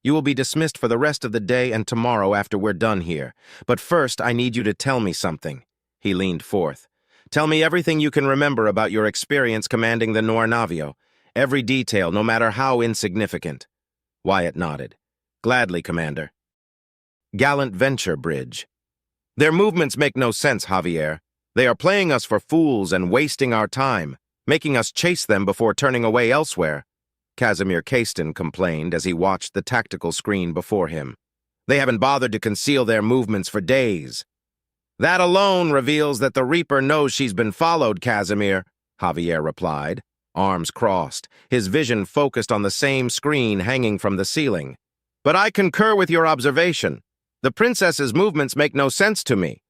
You will be dismissed for the rest of the day and tomorrow after we're done here. But first, I need you to tell me something. He leaned forth. Tell me everything you can remember about your experience commanding the Nornavio. Every detail, no matter how insignificant. Wyatt nodded. Gladly, Commander. Gallant venture, Bridge. Their movements make no sense, Javier. They are playing us for fools and wasting our time, making us chase them before turning away elsewhere, Casimir Caiston complained as he watched the tactical screen before him. They haven't bothered to conceal their movements for days. That alone reveals that the Reaper knows she's been followed, Casimir, Javier replied, arms crossed, his vision focused on the same screen hanging from the ceiling. But I concur with your observation. The princess's movements make no sense to me.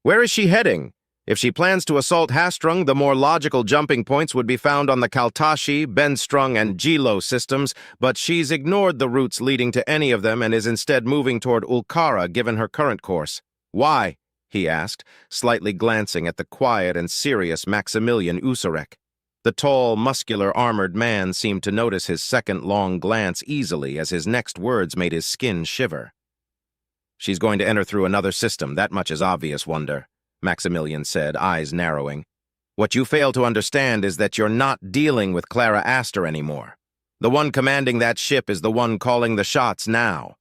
Where is she heading? If she plans to assault Hastrung, the more logical jumping points would be found on the Kaltashi, Benstrung, and Gilo systems, but she's ignored the routes leading to any of them and is instead moving toward Ulkara given her current course. Why? He asked, slightly glancing at the quiet and serious Maximilian Usarek. The tall, muscular, armored man seemed to notice his second long glance easily as his next words made his skin shiver. She's going to enter through another system, that much is obvious, Wonder, Maximilian said, eyes narrowing. What you fail to understand is that you're not dealing with Clara Astor anymore. The one commanding that ship is the one calling the shots now.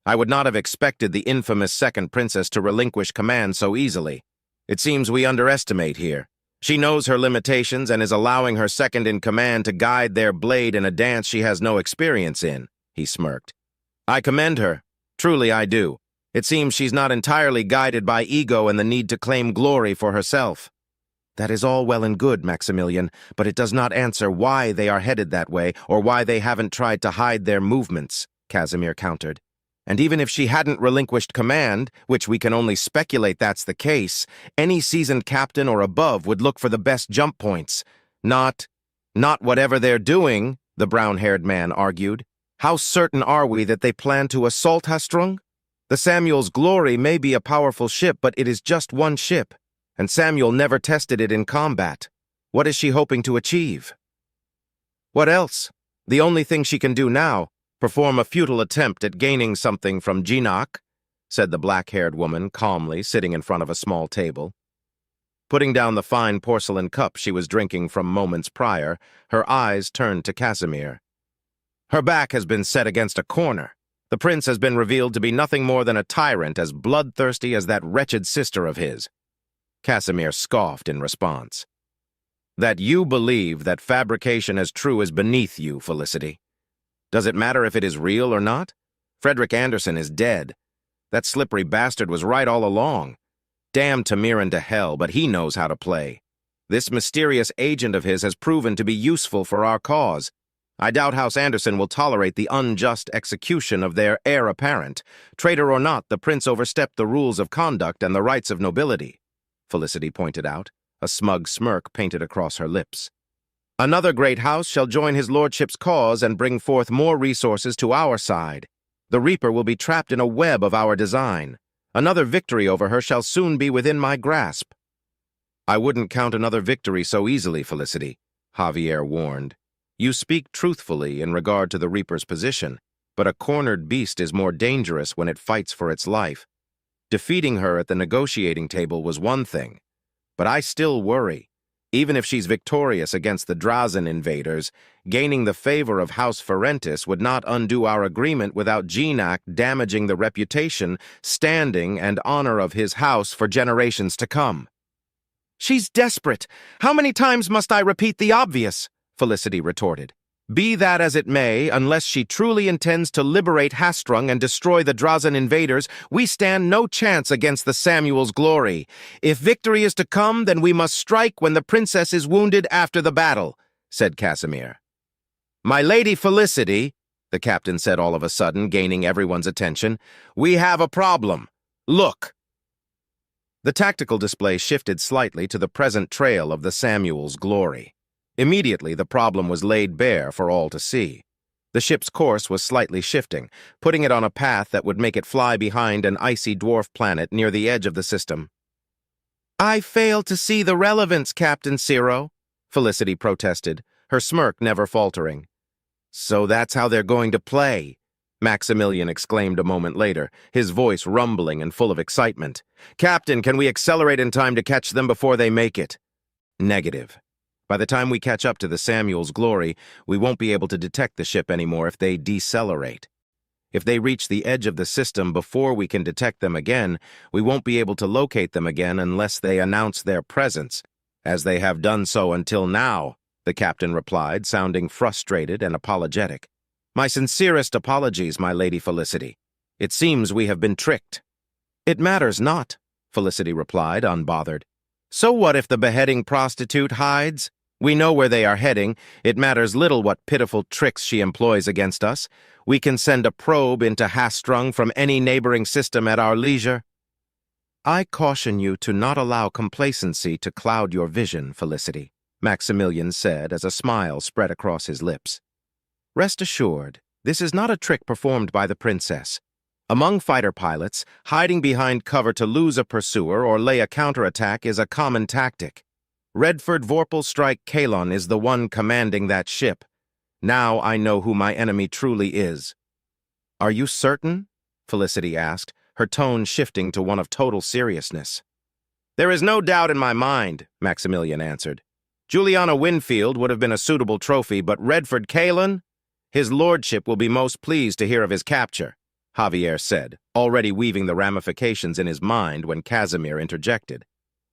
I would not have expected the infamous second princess to relinquish command so easily. It seems we underestimate here. She knows her limitations and is allowing her second-in-command to guide their blade in a dance she has no experience in, he smirked. I commend her. Truly I do. It seems she's not entirely guided by ego and the need to claim glory for herself. That is all well and good, Maximilian, but it does not answer why they are headed that way or why they haven't tried to hide their movements, Casimir countered. And even if she hadn't relinquished command, which we can only speculate that's the case, any seasoned captain or above would look for the best jump points. Not whatever they're doing, the brown-haired man argued. How certain are we that they plan to assault Hastrung? The Samuel's Glory may be a powerful ship, but it is just one ship, and Samuel never tested it in combat. What is she hoping to achieve? What else? The only thing she can do now, perform a futile attempt at gaining something from Jinak, said the black-haired woman calmly, sitting in front of a small table. Putting down the fine porcelain cup she was drinking from moments prior, her eyes turned to Casimir. Her back has been set against a corner. The prince has been revealed to be nothing more than a tyrant as bloodthirsty as that wretched sister of his. Casimir scoffed in response. That you believe that fabrication as true is beneath you, Felicity. Does it matter if it is real or not? Frederick Anderson is dead. That slippery bastard was right all along. Damn Tamirin to hell, but he knows how to play. This mysterious agent of his has proven to be useful for our cause. I doubt House Anderson will tolerate the unjust execution of their heir apparent. Traitor or not, the prince overstepped the rules of conduct and the rights of nobility, Felicity pointed out, a smug smirk painted across her lips. Another great house shall join his lordship's cause and bring forth more resources to our side. The Reaper will be trapped in a web of our design. Another victory over her shall soon be within my grasp. I wouldn't count another victory so easily, Felicity, Javier warned. You speak truthfully in regard to the Reaper's position, but a cornered beast is more dangerous when it fights for its life. Defeating her at the negotiating table was one thing, but I still worry. Even if she's victorious against the Drazen invaders, gaining the favor of House Ferentis would not undo our agreement without Jinak damaging the reputation, standing, and honor of his house for generations to come. She's desperate. How many times must I repeat the obvious? Felicity retorted. Be that as it may, unless she truly intends to liberate Hastrung and destroy the Drazen invaders, we stand no chance against the Samuel's Glory. If victory is to come, then we must strike when the princess is wounded after the battle, said Casimir. My Lady Felicity, the captain said all of a sudden, gaining everyone's attention, we have a problem. Look. The tactical display shifted slightly to the present trail of the Samuel's Glory. Immediately, the problem was laid bare for all to see. The ship's course was slightly shifting, putting it on a path that would make it fly behind an icy dwarf planet near the edge of the system. I fail to see the relevance, Captain Ciro, Felicity protested, her smirk never faltering. So that's how they're going to play, Maximilian exclaimed a moment later, his voice rumbling and full of excitement. Captain, can we accelerate in time to catch them before they make it? Negative. By the time we catch up to the Samuel's Glory, we won't be able to detect the ship anymore if they decelerate. If they reach the edge of the system before we can detect them again, we won't be able to locate them again unless they announce their presence, as they have done so until now, the captain replied, sounding frustrated and apologetic. My sincerest apologies, my Lady Felicity. It seems we have been tricked. It matters not, Felicity replied, unbothered. So what if the beheading prostitute hides? We know where they are heading. It matters little what pitiful tricks she employs against us. We can send a probe into Hastrung from any neighboring system at our leisure. I caution you to not allow complacency to cloud your vision, Felicity, Maximilian said as a smile spread across his lips. Rest assured, this is not a trick performed by the princess. Among fighter pilots, hiding behind cover to lose a pursuer or lay a counterattack is a common tactic. Redford Vorpalstrike Kalon is the one commanding that ship. Now I know who my enemy truly is. Are you certain? Felicity asked, her tone shifting to one of total seriousness. There is no doubt in my mind, Maximilian answered. Juliana Winfield would have been a suitable trophy, but Redford Kalon? His lordship will be most pleased to hear of his capture, Javier said, already weaving the ramifications in his mind when Casimir interjected.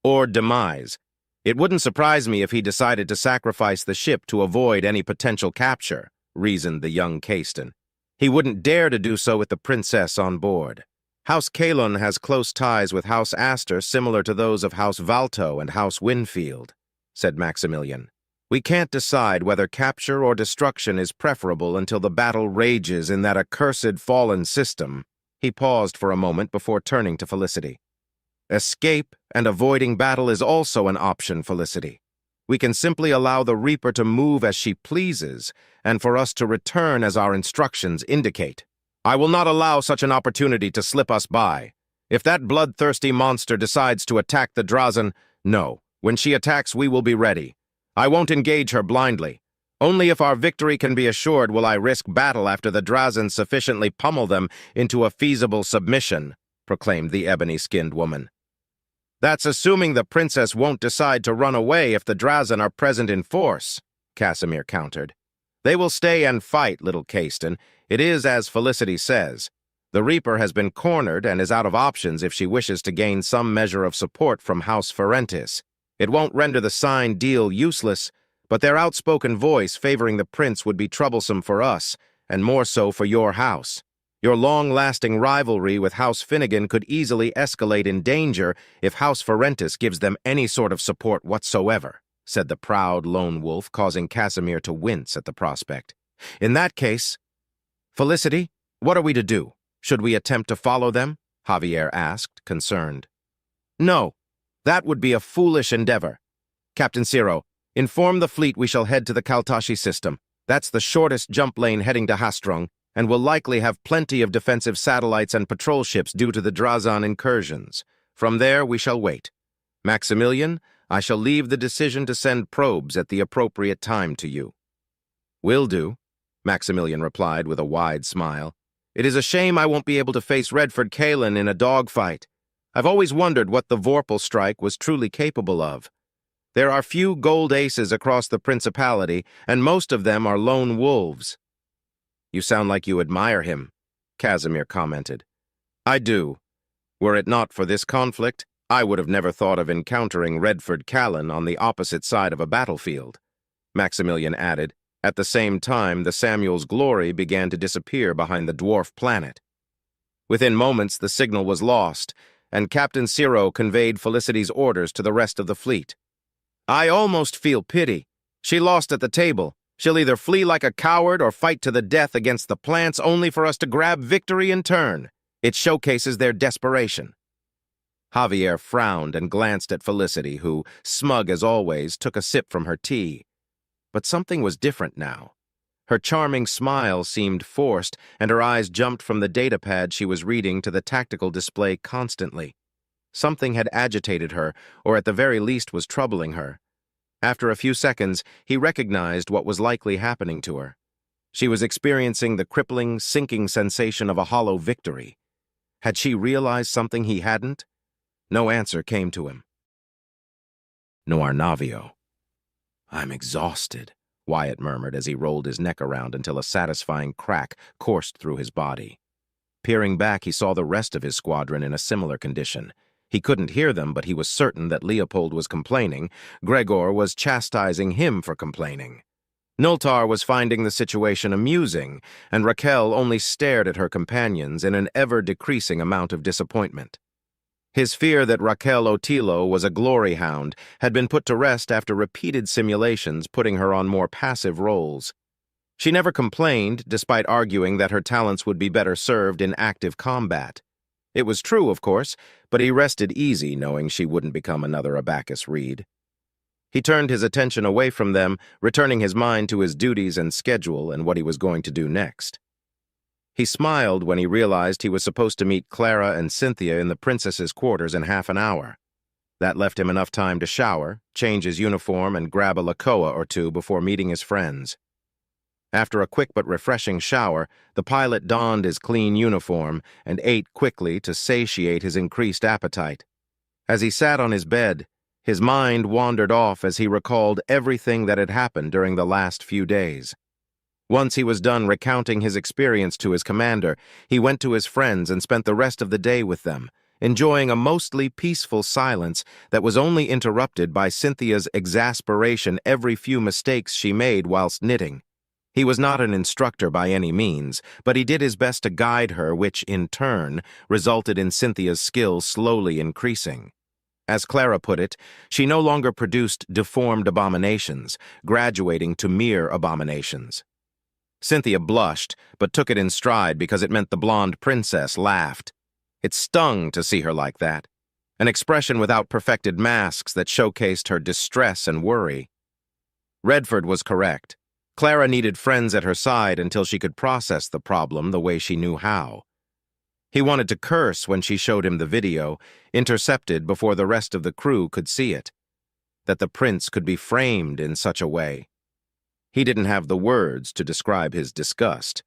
Or demise. It wouldn't surprise me if he decided to sacrifice the ship to avoid any potential capture, reasoned the young Caiston. He wouldn't dare to do so with the princess on board. House Kalon has close ties with House Astor similar to those of House Valto and House Winfield, said Maximilian. We can't decide whether capture or destruction is preferable until the battle rages in that accursed fallen system. He paused for a moment before turning to Felicity. Escape and avoiding battle is also an option, Felicity. We can simply allow the Reaper to move as she pleases, and for us to return as our instructions indicate. I will not allow such an opportunity to slip us by. If that bloodthirsty monster decides to attack the Drazen, no. When she attacks, we will be ready. I won't engage her blindly. Only if our victory can be assured will I risk battle after the Drazen sufficiently pummel them into a feasible submission, proclaimed the ebony-skinned woman. That's assuming the princess won't decide to run away if the Drazen are present in force, Casimir countered. They will stay and fight, little Caiston. It is as Felicity says. The Reaper has been cornered and is out of options if she wishes to gain some measure of support from House Ferentis. It won't render the signed deal useless, but their outspoken voice favoring the prince would be troublesome for us, and more so for your house. Your long-lasting rivalry with House Finnegan could easily escalate in danger if House Ferentis gives them any sort of support whatsoever, said the proud lone wolf, causing Casimir to wince at the prospect. In that case, Felicity, what are we to do? Should we attempt to follow them? Javier asked, concerned. No, that would be a foolish endeavor. Captain Ciro, inform the fleet we shall head to the Kaltashi system. That's the shortest jump lane heading to Hastrung, and will likely have plenty of defensive satellites and patrol ships due to the Drazan incursions. From there, we shall wait. Maximilian, I shall leave the decision to send probes at the appropriate time to you. Will do, Maximilian replied with a wide smile. It is a shame I won't be able to face Redford Kalin in a dogfight. I've always wondered what the Vorpal strike was truly capable of. There are few gold aces across the Principality, and most of them are lone wolves. You sound like you admire him, Casimir commented. I do. Were it not for this conflict, I would have never thought of encountering Redford Kalin on the opposite side of a battlefield, Maximilian added. At the same time, the Samuel's glory began to disappear behind the dwarf planet. Within moments, the signal was lost, and Captain Ciro conveyed Felicity's orders to the rest of the fleet. I almost feel pity. She lost at the table. She'll either flee like a coward or fight to the death against the plants only for us to grab victory in turn. It showcases their desperation. Javier frowned and glanced at Felicity, who, smug as always, took a sip from her tea. But something was different now. Her charming smile seemed forced, and her eyes jumped from the datapad she was reading to the tactical display constantly. Something had agitated her, or at the very least was troubling her. After a few seconds, he recognized what was likely happening to her. She was experiencing the crippling, sinking sensation of a hollow victory. Had she realized something he hadn't? No answer came to him. Noir Navio. I'm exhausted, Wyatt murmured as he rolled his neck around until a satisfying crack coursed through his body. Peering back, he saw the rest of his squadron in a similar condition. He couldn't hear them, but he was certain that Leopold was complaining. Gregor was chastising him for complaining. Nultar was finding the situation amusing, and Raquel only stared at her companions in an ever-decreasing amount of disappointment. His fear that Raquel Otilo was a glory hound had been put to rest after repeated simulations putting her on more passive roles. She never complained, despite arguing that her talents would be better served in active combat. It was true, of course, but he rested easy knowing she wouldn't become another Abacus Reed. He turned his attention away from them, returning his mind to his duties and schedule and what he was going to do next. He smiled when he realized he was supposed to meet Clara and Cynthia in the princess's quarters in half an hour. That left him enough time to shower, change his uniform, and grab a Lakoa or two before meeting his friends. After a quick but refreshing shower, the pilot donned his clean uniform and ate quickly to satiate his increased appetite. As he sat on his bed, his mind wandered off as he recalled everything that had happened during the last few days. Once he was done recounting his experience to his commander, he went to his friends and spent the rest of the day with them, enjoying a mostly peaceful silence that was only interrupted by Cynthia's exasperation every few mistakes she made whilst knitting. He was not an instructor by any means, but he did his best to guide her, which, in turn, resulted in Cynthia's skill slowly increasing. As Clara put it, she no longer produced deformed abominations, graduating to mere abominations. Cynthia blushed, but took it in stride because it meant the blonde princess laughed. It stung to see her like that, an expression without perfected masks that showcased her distress and worry. Redford was correct. Clara needed friends at her side until she could process the problem the way she knew how. He wanted to curse when she showed him the video, intercepted before the rest of the crew could see it. That the prince could be framed in such a way. He didn't have the words to describe his disgust.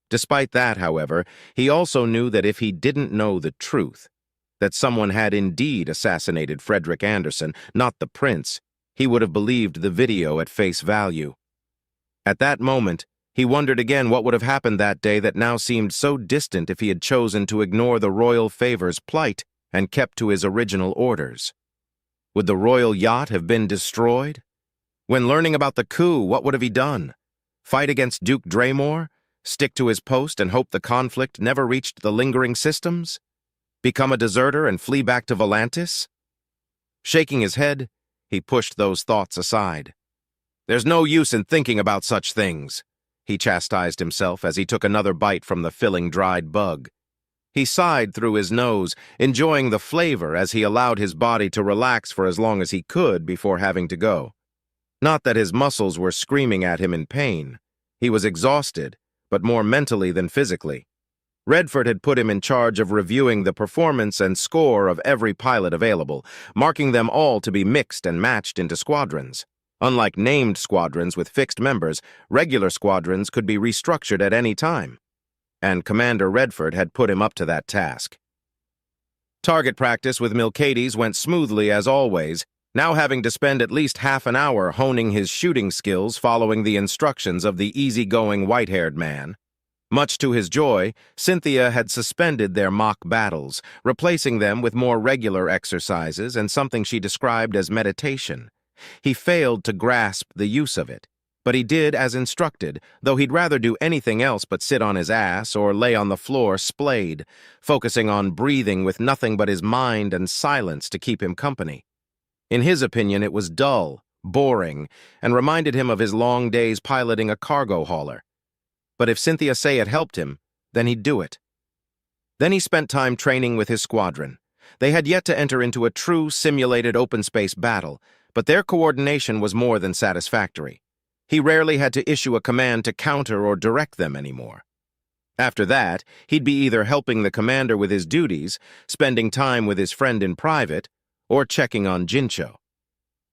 Despite that, however, he also knew that if he didn't know the truth, that someone had indeed assassinated Frederick Anderson, not the prince, he would have believed the video at face value. At that moment, he wondered again what would have happened that day that now seemed so distant if he had chosen to ignore the royal favor's plight and kept to his original orders. Would the royal yacht have been destroyed? When learning about the coup, what would have he done? Fight against Duke Draymore? Stick to his post and hope the conflict never reached the lingering systems? Become a deserter and flee back to Volantis? Shaking his head, he pushed those thoughts aside. There's no use in thinking about such things, he chastised himself as he took another bite from the filling dried bug. He sighed through his nose, enjoying the flavor as he allowed his body to relax for as long as he could before having to go. Not that his muscles were screaming at him in pain. He was exhausted, but more mentally than physically. Redford had put him in charge of reviewing the performance and score of every pilot available, marking them all to be mixed and matched into squadrons. Unlike named squadrons with fixed members, regular squadrons could be restructured at any time. And Commander Redford had put him up to that task. Target practice with Milcades went smoothly as always, now having to spend at least half an hour honing his shooting skills following the instructions of the easygoing white-haired man. Much to his joy, Cynthia had suspended their mock battles, replacing them with more regular exercises and something she described as meditation. He failed to grasp the use of it, but he did as instructed, though he'd rather do anything else but sit on his ass or lay on the floor splayed, focusing on breathing with nothing but his mind and silence to keep him company. In his opinion, it was dull, boring, and reminded him of his long days piloting a cargo hauler. But if Cynthia Say had helped him, then he'd do it. Then he spent time training with his squadron. They had yet to enter into a true simulated open-space battle, but their coordination was more than satisfactory. He rarely had to issue a command to counter or direct them anymore. After that, he'd be either helping the commander with his duties, spending time with his friend in private, or checking on Jincho.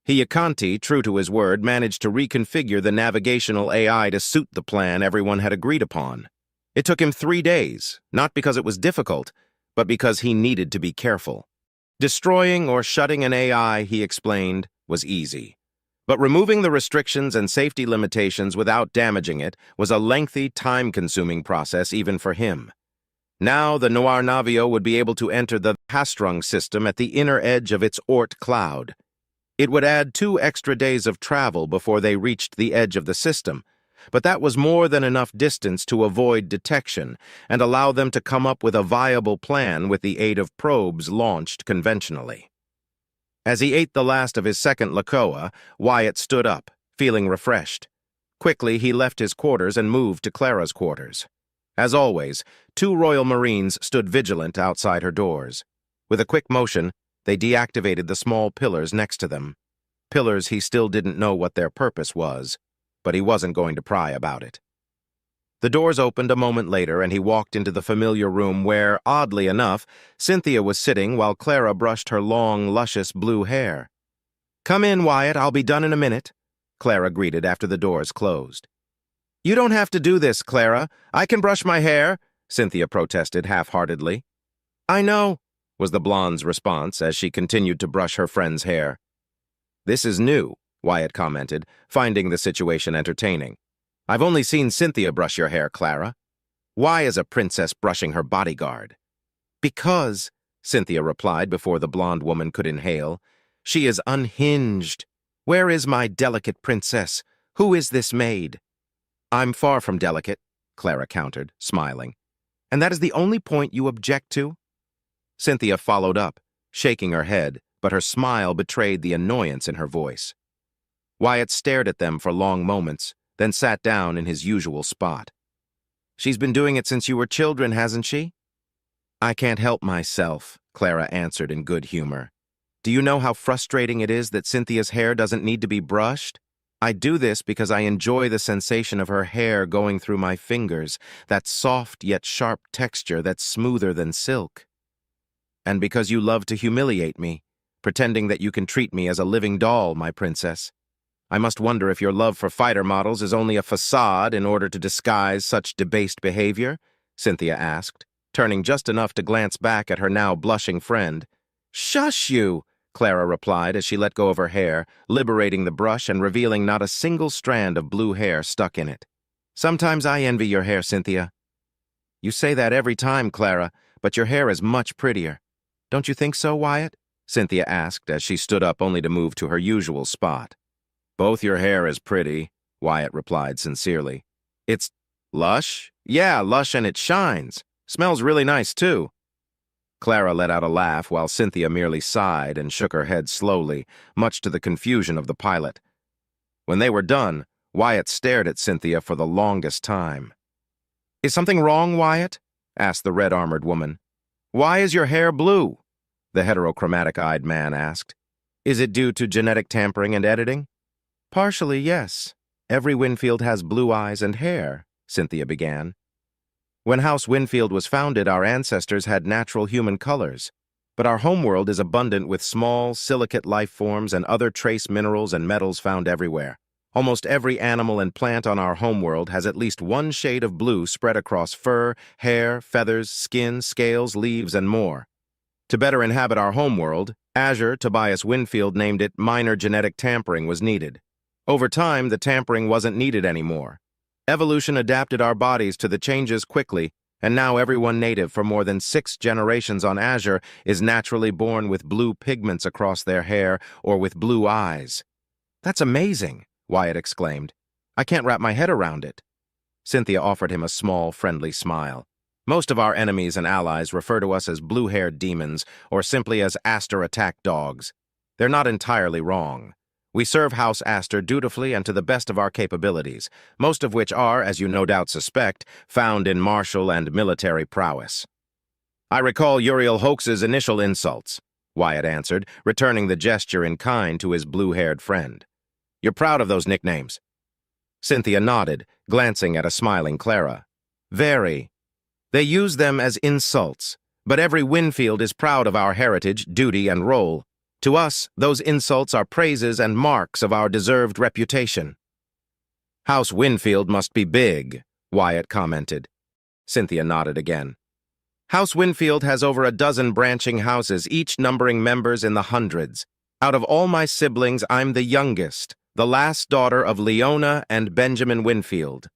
Hiyakanti, true to his word, managed to reconfigure the navigational AI to suit the plan everyone had agreed upon. It took him 3 days, not because it was difficult, but because he needed to be careful. Destroying or shutting an AI, he explained, was easy. But removing the restrictions and safety limitations without damaging it was a lengthy, time-consuming process even for him. Now the Noir Navio would be able to enter the Hastrung system at the inner edge of its Oort cloud. It would add 2 extra days of travel before they reached the edge of the system, but that was more than enough distance to avoid detection and allow them to come up with a viable plan with the aid of probes launched conventionally. As he ate the last of his second Lakoa, Wyatt stood up, feeling refreshed. Quickly, he left his quarters and moved to Clara's quarters. As always, 2 Royal Marines stood vigilant outside her doors. With a quick motion, they deactivated the small pillars next to them. Pillars he still didn't know what their purpose was, but he wasn't going to pry about it. The doors opened a moment later, and he walked into the familiar room where, oddly enough, Cynthia was sitting while Clara brushed her long, luscious blue hair. "Come in, Wyatt, I'll be done in a minute," Clara greeted after the doors closed. "You don't have to do this, Clara. I can brush my hair," Cynthia protested half-heartedly. "I know," was the blonde's response as she continued to brush her friend's hair. "This is new," Wyatt commented, finding the situation entertaining. "I've only seen Cynthia brush your hair, Clara. Why is a princess brushing her bodyguard?" "Because," Cynthia replied before the blonde woman could inhale. "She is unhinged. Where is my delicate princess? Who is this maid?" "I'm far from delicate," Clara countered, smiling. "And that is the only point you object to?" Cynthia followed up, shaking her head, but her smile betrayed the annoyance in her voice. Wyatt stared at them for long moments, then sat down in his usual spot. "She's been doing it since you were children, hasn't she?" "I can't help myself," Clara answered in good humor. "Do you know how frustrating it is that Cynthia's hair doesn't need to be brushed? I do this because I enjoy the sensation of her hair going through my fingers, that soft yet sharp texture that's smoother than silk. And because you love to humiliate me, pretending that you can treat me as a living doll, my princess. I must wonder if your love for fighter models is only a facade in order to disguise such debased behavior?" Cynthia asked, turning just enough to glance back at her now blushing friend. "Shush you!" Clara replied as she let go of her hair, liberating the brush and revealing not a single strand of blue hair stuck in it. "Sometimes I envy your hair, Cynthia." "You say that every time, Clara, but your hair is much prettier. Don't you think so, Wyatt?" Cynthia asked as she stood up only to move to her usual spot. "Both your hair is pretty," Wyatt replied sincerely. "It's lush? Yeah, lush, and it shines. Smells really nice, too." Clara let out a laugh while Cynthia merely sighed and shook her head slowly, much to the confusion of the pilot. When they were done, Wyatt stared at Cynthia for the longest time. "Is something wrong, Wyatt?" asked the red-armored woman. "Why is your hair blue?" the heterochromatic-eyed man asked. "Is it due to genetic tampering and editing?" "Partially, yes. Every Winfield has blue eyes and hair," Cynthia began. "When House Winfield was founded, our ancestors had natural human colors. But our homeworld is abundant with small, silicate life forms and other trace minerals and metals found everywhere. Almost every animal and plant on our homeworld has at least one shade of blue spread across fur, hair, feathers, skin, scales, leaves, and more. To better inhabit our homeworld, Azure Tobias Winfield named it minor genetic tampering was needed. Over time, the tampering wasn't needed anymore. Evolution adapted our bodies to the changes quickly, and now everyone native for more than 6 generations on Azure is naturally born with blue pigments across their hair or with blue eyes. "That's amazing," Wyatt exclaimed. "I can't wrap my head around it." Cynthia offered him a small, friendly smile. "Most of our enemies and allies refer to us as blue-haired demons or simply as Aster attack dogs. They're not entirely wrong. We serve House Aster dutifully and to the best of our capabilities, most of which are, as you no doubt suspect, found in martial and military prowess." "I recall Uriel Hoax's initial insults," Wyatt answered, returning the gesture in kind to his blue-haired friend. "You're proud of those nicknames?" Cynthia nodded, glancing at a smiling Clara. "Very. They use them as insults, but every Winfield is proud of our heritage, duty, and role. To us, those insults are praises and marks of our deserved reputation." "House Winfield must be big," Wyatt commented. Cynthia nodded again. "House Winfield has over a dozen branching houses, each numbering members in the hundreds. Out of all my siblings, I'm the youngest, the last daughter of Leona and Benjamin Winfield."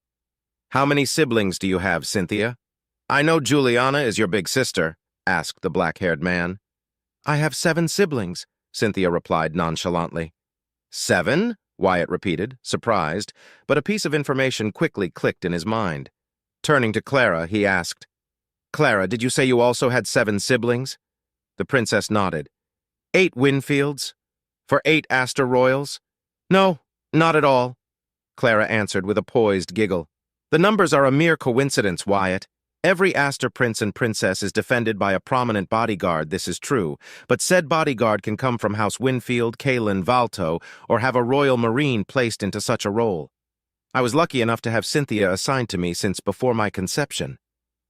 "How many siblings do you have, Cynthia?" "I know Juliana is your big sister," asked the black-haired man. "I have 7 siblings," Cynthia replied nonchalantly. "7?" Wyatt repeated, surprised, but a piece of information quickly clicked in his mind. Turning to Clara, he asked, "Clara, did you say you also had 7 siblings?" The princess nodded. 8 Winfields? For 8 Aster Royals?" "No, not at all," Clara answered with a poised giggle. "The numbers are a mere coincidence, Wyatt. Every Aster prince and princess is defended by a prominent bodyguard, this is true, but said bodyguard can come from House Winfield, Kaelin, Valto, or have a royal marine placed into such a role. I was lucky enough to have Cynthia assigned to me since before my conception,"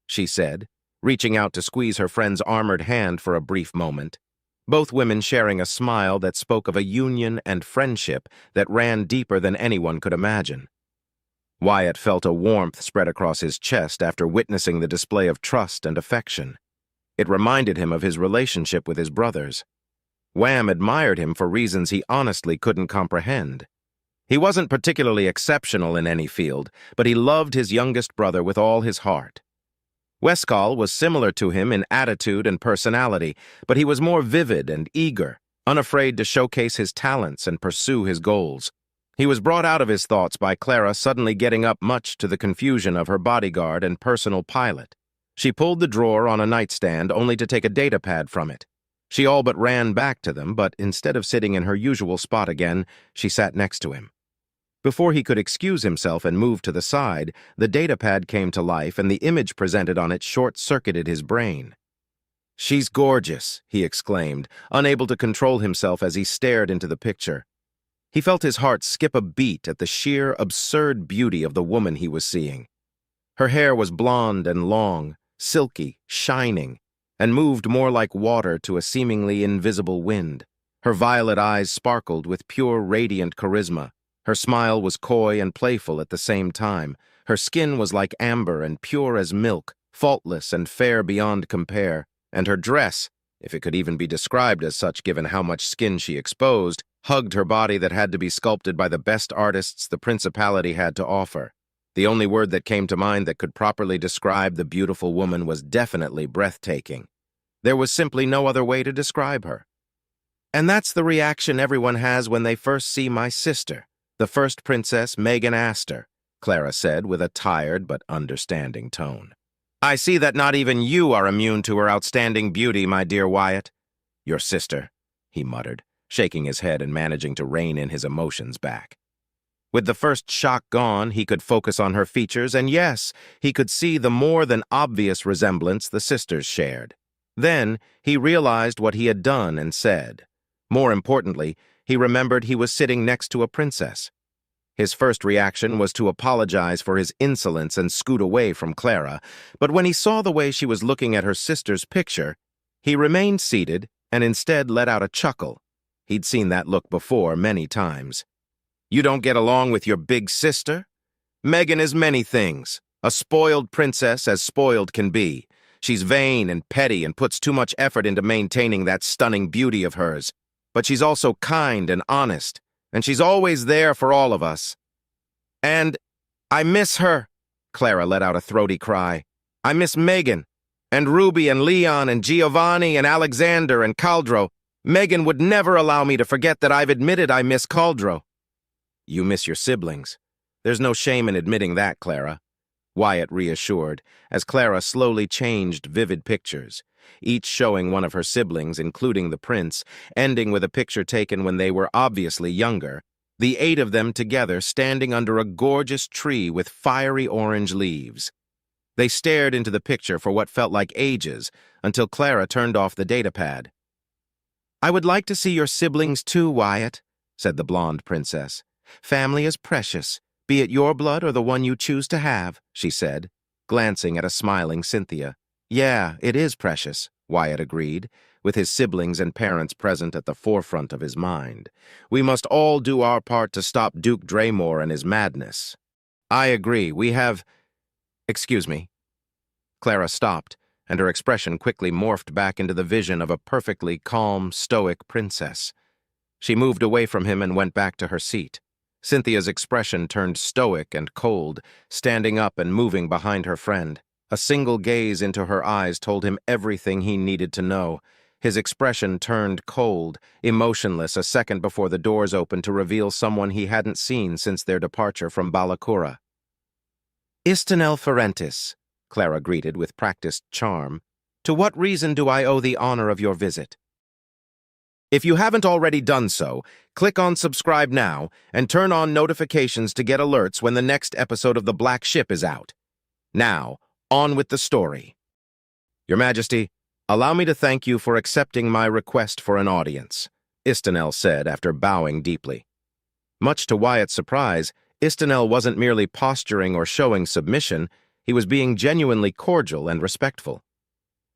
she said, reaching out to squeeze her friend's armored hand for a brief moment, both women sharing a smile that spoke of a union and friendship that ran deeper than anyone could imagine. Wyatt felt a warmth spread across his chest after witnessing the display of trust and affection. It reminded him of his relationship with his brothers. Wham admired him for reasons he honestly couldn't comprehend. He wasn't particularly exceptional in any field, but he loved his youngest brother with all his heart. Westcall was similar to him in attitude and personality, but he was more vivid and eager, unafraid to showcase his talents and pursue his goals. He was brought out of his thoughts by Clara suddenly getting up, much to the confusion of her bodyguard and personal pilot. She pulled the drawer on a nightstand only to take a datapad from it. She all but ran back to them, but instead of sitting in her usual spot again, she sat next to him. Before he could excuse himself and move to the side, the datapad came to life and the image presented on it short-circuited his brain. "She's gorgeous," he exclaimed, unable to control himself as he stared into the picture. He felt his heart skip a beat at the sheer, absurd beauty of the woman he was seeing. Her hair was blonde and long, silky, shining, and moved more like water to a seemingly invisible wind. Her violet eyes sparkled with pure, radiant charisma. Her smile was coy and playful at the same time. Her skin was like amber and pure as milk, faultless and fair beyond compare. And her dress, if it could even be described as such given how much skin she exposed, hugged her body that had to be sculpted by the best artists the Principality had to offer. The only word that came to mind that could properly describe the beautiful woman was definitely breathtaking. There was simply no other way to describe her. "And that's the reaction everyone has when they first see my sister, the first Princess Megan Astor," Clara said with a tired but understanding tone. "I see that not even you are immune to her outstanding beauty, my dear Wyatt." "Your sister," he muttered, shaking his head and managing to rein in his emotions back. With the first shock gone, he could focus on her features, and yes, he could see the more than obvious resemblance the sisters shared. Then, he realized what he had done and said. More importantly, he remembered he was sitting next to a princess. His first reaction was to apologize for his insolence and scoot away from Clara, but when he saw the way she was looking at her sister's picture, he remained seated and instead let out a chuckle. He'd seen that look before many times. "You don't get along with your big sister? Megan is many things. A spoiled princess as spoiled can be. She's vain and petty and puts too much effort into maintaining that stunning beauty of hers. But she's also kind and honest, and she's always there for all of us. And I miss her," Clara let out a throaty cry. "I miss Megan, and Ruby and Leon and Giovanni and Alexander and Caldro. Megan would never allow me to forget that I've admitted I miss Caldro." "You miss your siblings. There's no shame in admitting that, Clara," Wyatt reassured, as Clara slowly changed vivid pictures, each showing one of her siblings, including the prince, ending with a picture taken when they were obviously younger, the 8 of them together standing under a gorgeous tree with fiery orange leaves. They stared into the picture for what felt like ages, until Clara turned off the datapad. "I would like to see your siblings too, Wyatt," said the blonde princess. "Family is precious, be it your blood or the one you choose to have," she said, glancing at a smiling Cynthia. "Yeah, it is precious," Wyatt agreed, with his siblings and parents present at the forefront of his mind. "We must all do our part to stop Duke Draymore and his madness." "I agree, we have—" "Excuse me." Clara stopped, and her expression quickly morphed back into the vision of a perfectly calm, stoic princess. She moved away from him and went back to her seat. Cynthia's expression turned stoic and cold, standing up and moving behind her friend. A single gaze into her eyes told him everything he needed to know. His expression turned cold, emotionless a second before the doors opened to reveal someone he hadn't seen since their departure from Balakura. "Istanel Ferentis," Clara greeted with practiced charm. "To what reason do I owe the honor of your visit?" If you haven't already done so, click on subscribe now and turn on notifications to get alerts when the next episode of The Black Ship is out. Now, on with the story. "Your Majesty, allow me to thank you for accepting my request for an audience," Istanel said after bowing deeply. Much to Wyatt's surprise, Istanel wasn't merely posturing or showing submission, he was being genuinely cordial and respectful.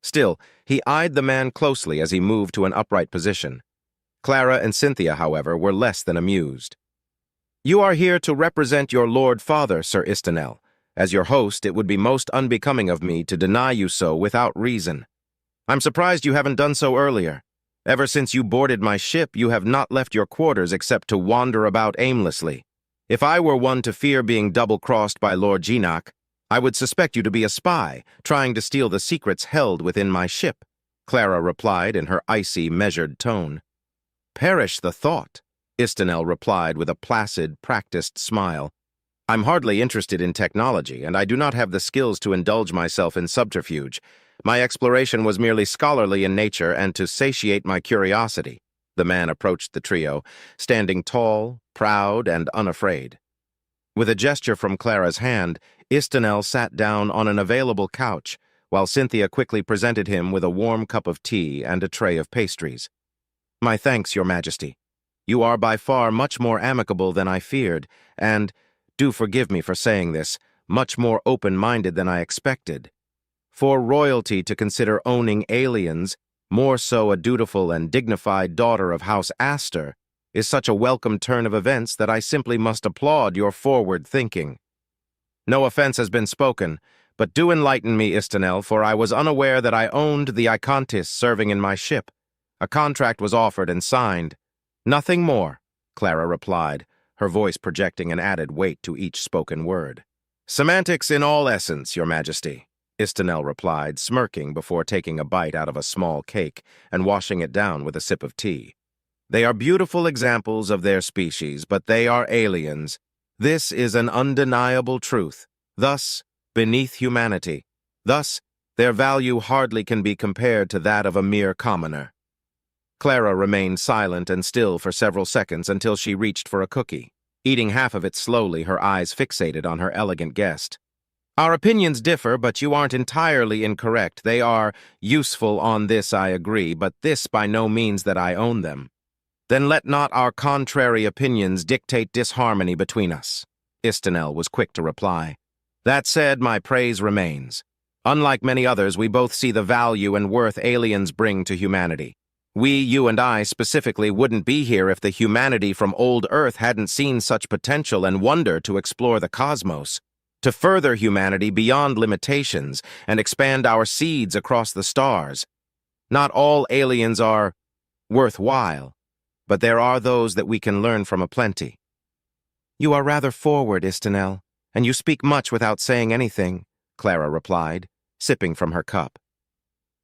Still, he eyed the man closely as he moved to an upright position. Clara and Cynthia, however, were less than amused. "You are here to represent your Lord Father, Sir Istanel. As your host, it would be most unbecoming of me to deny you so without reason. I'm surprised you haven't done so earlier. Ever since you boarded my ship, you have not left your quarters except to wander about aimlessly. If I were one to fear being double-crossed by Lord Genak, I would suspect you to be a spy, trying to steal the secrets held within my ship, Clara replied in her icy, measured tone. Perish the thought, Istenel replied with a placid, practiced smile. I'm hardly interested in technology, and I do not have the skills to indulge myself in subterfuge. My exploration was merely scholarly in nature and to satiate my curiosity. The man approached the trio, standing tall, proud, and unafraid. With a gesture from Clara's hand, Istenel sat down on an available couch, while Cynthia quickly presented him with a warm cup of tea and a tray of pastries. My thanks, Your Majesty. You are by far much more amicable than I feared, and, do forgive me for saying this, much more open-minded than I expected. For royalty to consider owning aliens, more so a dutiful and dignified daughter of House Astor, is such a welcome turn of events that I simply must applaud your forward thinking. No offense has been spoken, but do enlighten me, Istenel, for I was unaware that I owned the Icontis serving in my ship. A contract was offered and signed. Nothing more, Clara replied, her voice projecting an added weight to each spoken word. Semantics in all essence, Your Majesty, Istenel replied, smirking before taking a bite out of a small cake and washing it down with a sip of tea. They are beautiful examples of their species, but they are aliens. This is an undeniable truth. Thus, beneath humanity. Thus, their value hardly can be compared to that of a mere commoner. Clara remained silent and still for several seconds until she reached for a cookie, eating half of it slowly, her eyes fixated on her elegant guest. Our opinions differ, but you aren't entirely incorrect. They are useful on this, I agree, but this by no means that I own them. Then let not our contrary opinions dictate disharmony between us, Istenel was quick to reply. That said, my praise remains. Unlike many others, we both see the value and worth aliens bring to humanity. We, you and I specifically, wouldn't be here if the humanity from old Earth hadn't seen such potential and wonder to explore the cosmos, to further humanity beyond limitations and expand our seeds across the stars. Not all aliens are worthwhile, but there are those that we can learn from aplenty. You are rather forward, Istenel, and you speak much without saying anything, Clara replied, sipping from her cup.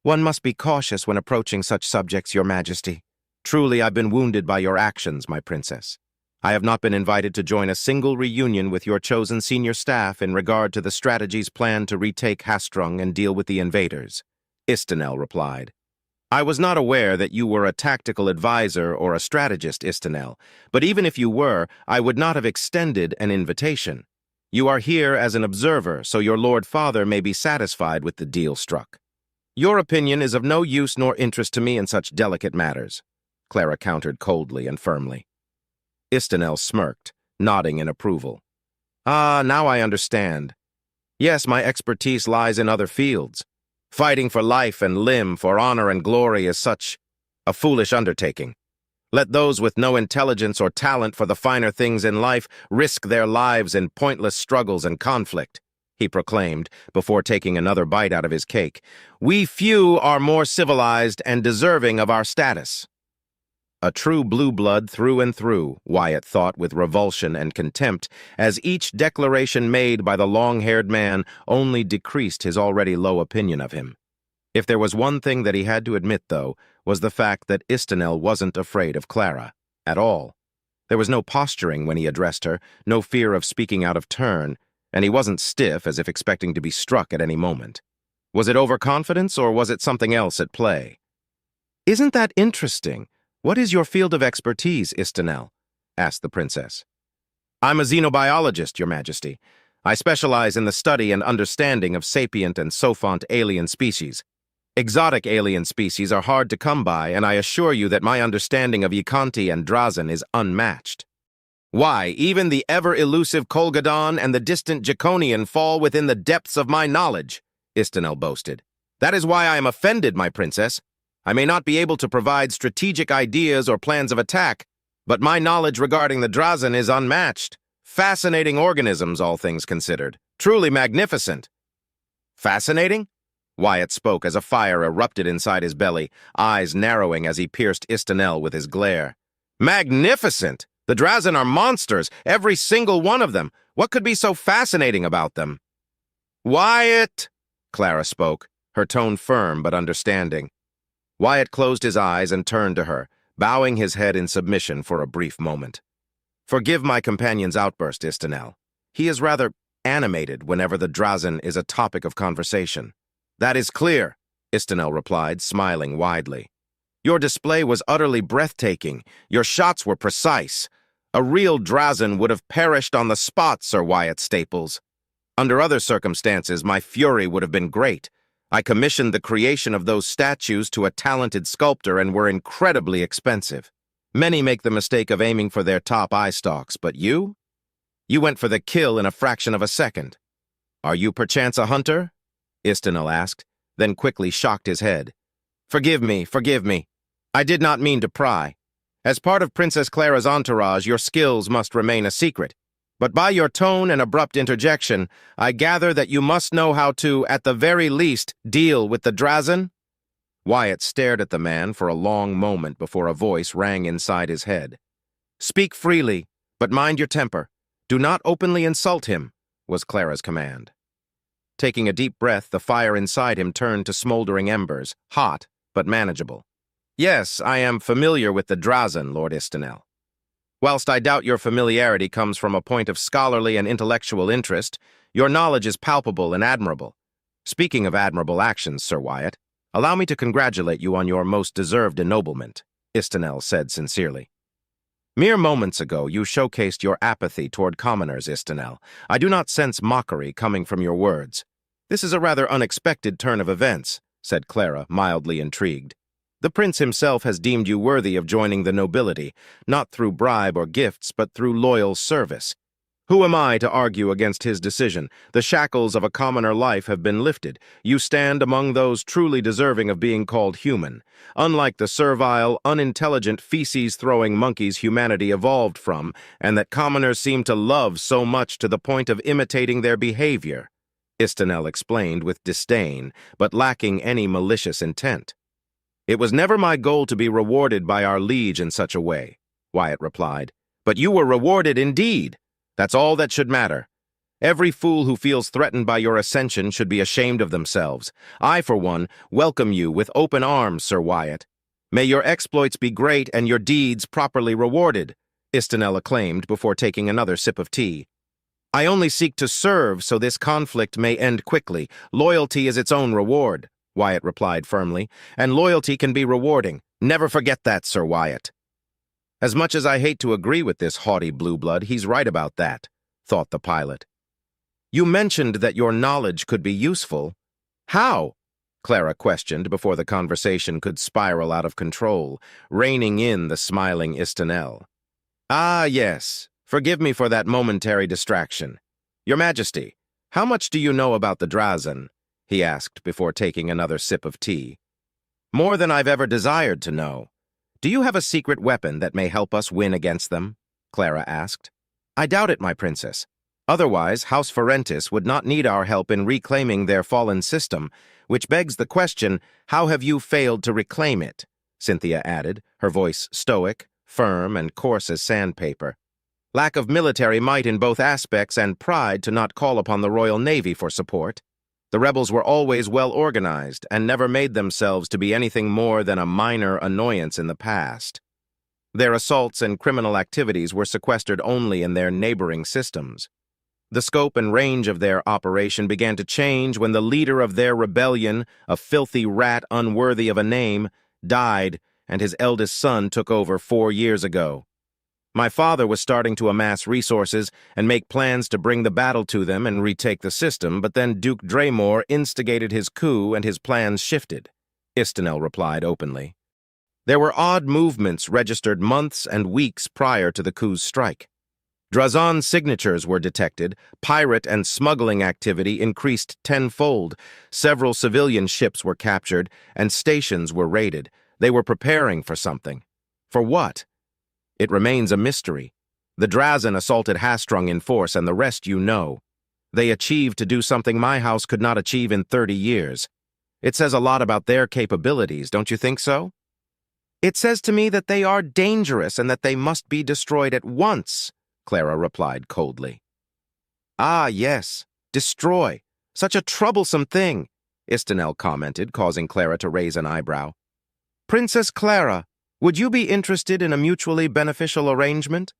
One must be cautious when approaching such subjects, Your Majesty. Truly, I've been wounded by your actions, my princess. I have not been invited to join a single reunion with your chosen senior staff in regard to the strategies planned to retake Hastrung and deal with the invaders, Istenel replied. I was not aware that you were a tactical advisor or a strategist, Istenel, but even if you were, I would not have extended an invitation. You are here as an observer, so your Lord Father may be satisfied with the deal struck. Your opinion is of no use nor interest to me in such delicate matters, Clara countered coldly and firmly. Istenel smirked, nodding in approval. Ah, now I understand. Yes, my expertise lies in other fields. Fighting for life and limb, for honor and glory is such a foolish undertaking. Let those with no intelligence or talent for the finer things in life risk their lives in pointless struggles and conflict, he proclaimed, before taking another bite out of his cake. We few are more civilized and deserving of our status. A true blue blood through and through, Wyatt thought with revulsion and contempt, as each declaration made by the long-haired man only decreased his already low opinion of him. If there was one thing that he had to admit, though, was the fact that Istenel wasn't afraid of Clara, at all. There was no posturing when he addressed her, no fear of speaking out of turn, and he wasn't stiff as if expecting to be struck at any moment. Was it overconfidence, or was it something else at play? Isn't that interesting? What is your field of expertise, Istenel? Asked the princess. I'm a xenobiologist, Your Majesty. I specialize in the study and understanding of sapient and sophont alien species. Exotic alien species are hard to come by, and I assure you that my understanding of Yikanti and Drazen is unmatched. Why, even the ever-elusive Kolgadon and the distant Jaconian fall within the depths of my knowledge, Istenel boasted. That is why I am offended, my princess. I may not be able to provide strategic ideas or plans of attack, but my knowledge regarding the Drazen is unmatched. Fascinating organisms, all things considered. Truly magnificent. Fascinating? Wyatt spoke as a fire erupted inside his belly, eyes narrowing as he pierced Istenel with his glare. Magnificent! The Drazen are monsters, every single one of them. What could be so fascinating about them? Wyatt! Clara spoke, her tone firm but understanding. Wyatt closed his eyes and turned to her, bowing his head in submission for a brief moment. Forgive my companion's outburst, Istenel. He is rather animated whenever the Drazen is a topic of conversation. That is clear, Istenel replied, smiling widely. Your display was utterly breathtaking. Your shots were precise. A real Drazen would have perished on the spot, Sir Wyatt Staples. Under other circumstances, my fury would have been great. I commissioned the creation of those statues to a talented sculptor and were incredibly expensive. Many make the mistake of aiming for their top eye stalks, but you? You went for the kill in a fraction of a second. Are you perchance a hunter? Istenel asked, then quickly shocked his head. Forgive me. I did not mean to pry. As part of Princess Clara's entourage, your skills must remain a secret. But by your tone and abrupt interjection, I gather that you must know how to, at the very least, deal with the Drazen? Wyatt stared at the man for a long moment before a voice rang inside his head. Speak freely, but mind your temper. Do not openly insult him, was Clara's command. Taking a deep breath, the fire inside him turned to smoldering embers, hot but manageable. Yes, I am familiar with the Drazen, Lord Istenel. Whilst I doubt your familiarity comes from a point of scholarly and intellectual interest, your knowledge is palpable and admirable. Speaking of admirable actions, Sir Wyatt, allow me to congratulate you on your most deserved ennoblement, Istenel said sincerely. Mere moments ago, you showcased your apathy toward commoners, Istenel. I do not sense mockery coming from your words. This is a rather unexpected turn of events, said Clara, mildly intrigued. The prince himself has deemed you worthy of joining the nobility, not through bribe or gifts, but through loyal service. Who am I to argue against his decision? The shackles of a commoner life have been lifted. You stand among those truly deserving of being called human. Unlike the servile, unintelligent, feces-throwing monkeys humanity evolved from, and that commoners seem to love so much to the point of imitating their behavior, Istenel explained with disdain, but lacking any malicious intent. It was never my goal to be rewarded by our liege in such a way, Wyatt replied. But you were rewarded indeed. That's all that should matter. Every fool who feels threatened by your ascension should be ashamed of themselves. I, for one, welcome you with open arms, Sir Wyatt. May your exploits be great and your deeds properly rewarded, Istenel acclaimed before taking another sip of tea. I only seek to serve so this conflict may end quickly. Loyalty is its own reward, Wyatt replied firmly, and loyalty can be rewarding. Never forget that, Sir Wyatt. As much as I hate to agree with this haughty blue blood, he's right about that, thought the pilot. You mentioned that your knowledge could be useful. How? Clara questioned before the conversation could spiral out of control, reining in the smiling Istenel. Ah, yes. Forgive me for that momentary distraction. Your Majesty, how much do you know about the Drazen? He asked before taking another sip of tea. More than I've ever desired to know. Do you have a secret weapon that may help us win against them? Clara asked. I doubt it, my princess. Otherwise, House Ferentis would not need our help in reclaiming their fallen system, which begs the question, how have you failed to reclaim it? Cynthia added, her voice stoic, firm, and coarse as sandpaper. Lack of military might in both aspects and pride to not call upon the Royal Navy for support. The rebels were always well organized and never made themselves to be anything more than a minor annoyance in the past. Their assaults and criminal activities were sequestered only in their neighboring systems. The scope and range of their operation began to change when the leader of their rebellion, a filthy rat unworthy of a name, died and his eldest son took over 4 years ago. My father was starting to amass resources and make plans to bring the battle to them and retake the system, but then Duke Draymore instigated his coup and his plans shifted, Istenel replied openly. There were odd movements registered months and weeks prior to the coup's strike. Drazen signatures were detected, pirate and smuggling activity increased tenfold, several civilian ships were captured, and stations were raided. They were preparing for something. For what? It remains a mystery. The Drazen assaulted Hastrung in force, and the rest you know. They achieved to do something my house could not achieve in 30 years. It says a lot about their capabilities, don't you think so? It says to me that they are dangerous and that they must be destroyed at once, Clara replied coldly. Ah, yes, destroy. Such a troublesome thing, Istinel commented, causing Clara to raise an eyebrow. Princess Clara, would you be interested in a mutually beneficial arrangement?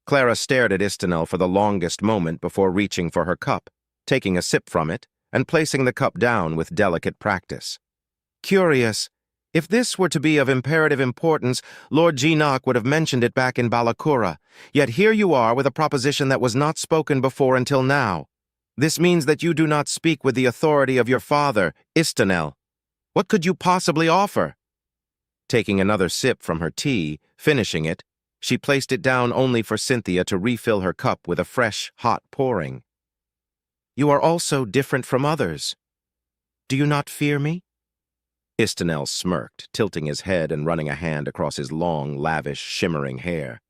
Clara stared at Istinel for the longest moment before reaching for her cup, taking a sip from it, and placing the cup down with delicate practice. Curious. If this were to be of imperative importance, Lord Geenock would have mentioned it back in Balakura, yet here you are with a proposition that was not spoken before until now. This means that you do not speak with the authority of your father, Istinel. What could you possibly offer? Taking another sip from her tea, finishing it, she placed it down only for Cynthia to refill her cup with a fresh, hot pouring. You are also different from others. Do you not fear me? Istinel smirked, tilting his head and running a hand across his long, lavish, shimmering hair.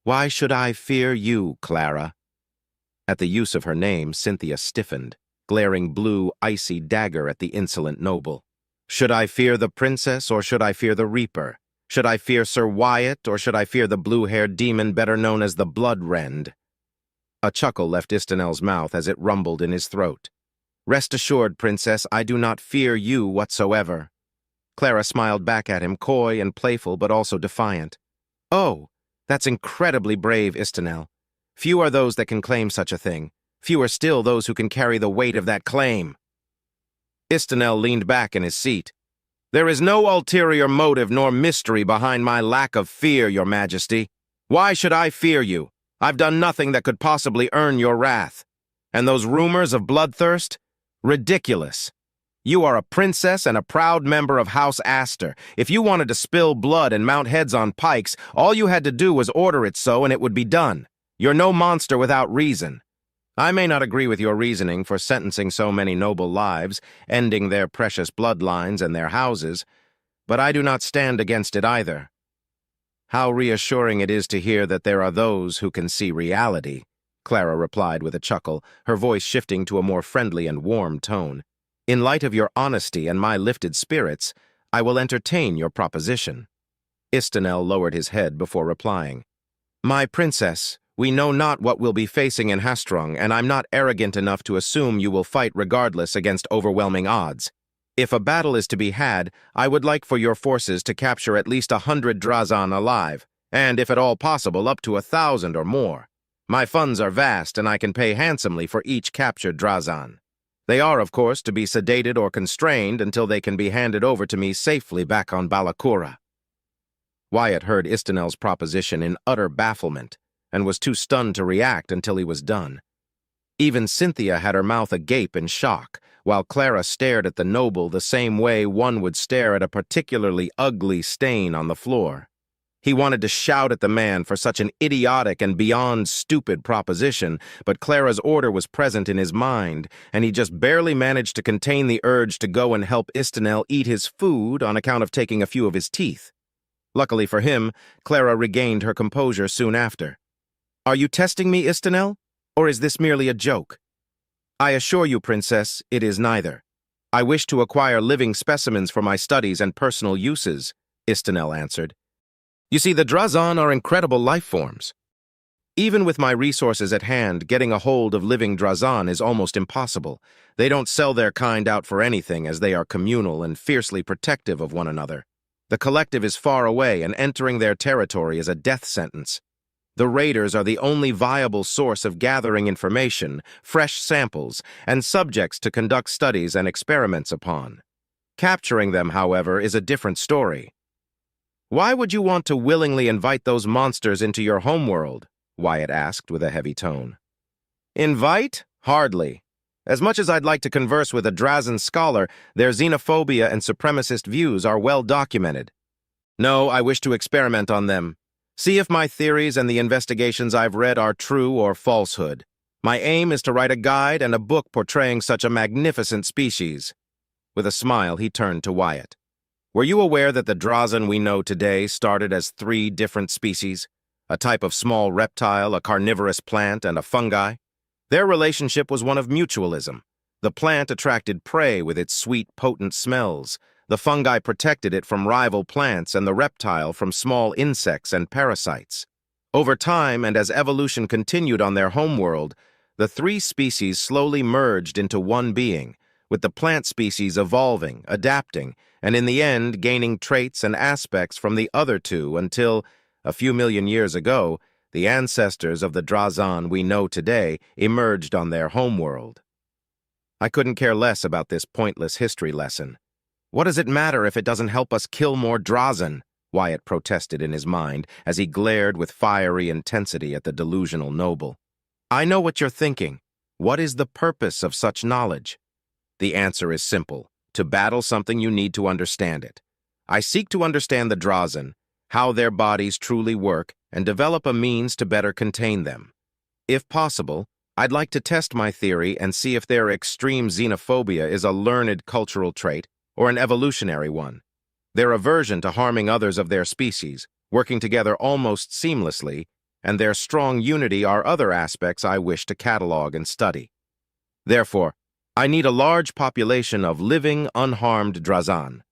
Why should I fear you, Clara? At the use of her name, Cynthia stiffened, glaring blue, icy dagger at the insolent noble. Should I fear the princess, or should I fear the Reaper? Should I fear Sir Wyatt, or should I fear the blue-haired demon better known as the Blood-Rend? A chuckle left Istinel's mouth as it rumbled in his throat. Rest assured, Princess, I do not fear you whatsoever. Clara smiled back at him, coy and playful, but also defiant. Oh, that's incredibly brave, Istinel. Few are those that can claim such a thing. Fewer still those who can carry the weight of that claim. Istinel leaned back in his seat. There is no ulterior motive nor mystery behind my lack of fear, Your Majesty. Why should I fear you? I've done nothing that could possibly earn your wrath. And those rumors of bloodthirst? Ridiculous. You are a princess and a proud member of House Astor. If you wanted to spill blood and mount heads on pikes, all you had to do was order it so and it would be done. You're no monster without reason. I may not agree with your reasoning for sentencing so many noble lives, ending their precious bloodlines and their houses, but I do not stand against it either. How reassuring it is to hear that there are those who can see reality, Clara replied with a chuckle, her voice shifting to a more friendly and warm tone. In light of your honesty and my lifted spirits, I will entertain your proposition. Istinel lowered his head before replying. My princess, we know not what we'll be facing in Hastrung, and I'm not arrogant enough to assume you will fight regardless against overwhelming odds. If a battle is to be had, I would like for your forces to capture at least 100 Drazan alive, and if at all possible, up to 1,000 or more. My funds are vast, and I can pay handsomely for each captured Drazan. They are, of course, to be sedated or constrained until they can be handed over to me safely back on Balakura. Wyatt heard Istinel's proposition in utter bafflement, and was too stunned to react until he was done. Even Cynthia had her mouth agape in shock, while Clara stared at the noble the same way one would stare at a particularly ugly stain on the floor. He wanted to shout at the man for such an idiotic and beyond stupid proposition, but Clara's order was present in his mind, and he just barely managed to contain the urge to go and help Istinel eat his food on account of taking a few of his teeth. Luckily for him, Clara regained her composure soon after. Are you testing me, Istinel, or is this merely a joke? I assure you, Princess, it is neither. I wish to acquire living specimens for my studies and personal uses, Istinel answered. You see, the Drazan are incredible life forms. Even with my resources at hand, getting a hold of living Drazan is almost impossible. They don't sell their kind out for anything, as they are communal and fiercely protective of one another. The collective is far away, and entering their territory is a death sentence. The raiders are the only viable source of gathering information, fresh samples, and subjects to conduct studies and experiments upon. Capturing them, however, is a different story. Why would you want to willingly invite those monsters into your homeworld? Wyatt asked with a heavy tone. Invite? Hardly. As much as I'd like to converse with a Drazan scholar, their xenophobia and supremacist views are well documented. No, I wish to experiment on them. See if my theories and the investigations I've read are true or falsehood. My aim is to write a guide and a book portraying such a magnificent species. With a smile, he turned to Wyatt. Were you aware that the Drazan we know today started as 3 different species? A type of small reptile, a carnivorous plant, and a fungi? Their relationship was one of mutualism. The plant attracted prey with its sweet, potent smells. The fungi protected it from rival plants and the reptile from small insects and parasites. Over time, and as evolution continued on their homeworld, the three species slowly merged into one being, with the plant species evolving, adapting, and in the end gaining traits and aspects from the other two until, a few million years ago, the ancestors of the Drazan we know today emerged on their homeworld. I couldn't care less about this pointless history lesson. What does it matter if it doesn't help us kill more Drazan? Wyatt protested in his mind as he glared with fiery intensity at the delusional noble. I know what you're thinking. What is the purpose of such knowledge? The answer is simple. To battle something, you need to understand it. I seek to understand the Drazan, how their bodies truly work, and develop a means to better contain them. If possible, I'd like to test my theory and see if their extreme xenophobia is a learned cultural trait or an evolutionary one. Their aversion to harming others of their species, working together almost seamlessly, and their strong unity are other aspects I wish to catalog and study. Therefore, I need a large population of living, unharmed Drazan.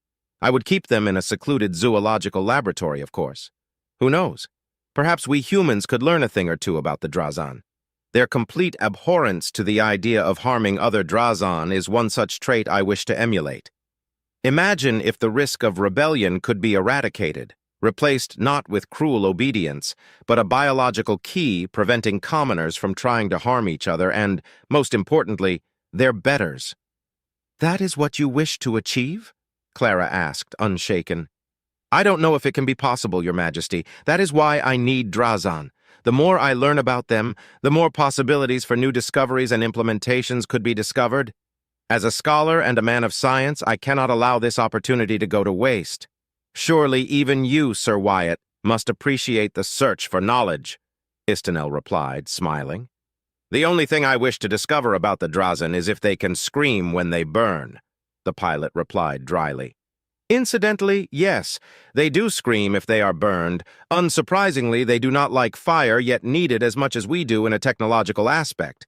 I would keep them in a secluded zoological laboratory, of course. Who knows? Perhaps we humans could learn a thing or two about the Drazan. Their complete abhorrence to the idea of harming other Drazan is one such trait I wish to emulate. Imagine if the risk of rebellion could be eradicated, replaced not with cruel obedience, but a biological key preventing commoners from trying to harm each other and, most importantly, their betters. That is what you wish to achieve? Clara asked, unshaken. I don't know if it can be possible, Your Majesty. That is why I need Drazan. The more I learn about them, the more possibilities for new discoveries and implementations could be discovered. As a scholar and a man of science, I cannot allow this opportunity to go to waste. Surely even you, Sir Wyatt, must appreciate the search for knowledge, Istenel replied, smiling. The only thing I wish to discover about the Drazan is if they can scream when they burn, the pilot replied dryly. Incidentally, yes, they do scream if they are burned. Unsurprisingly, they do not like fire, yet need it as much as we do in a technological aspect.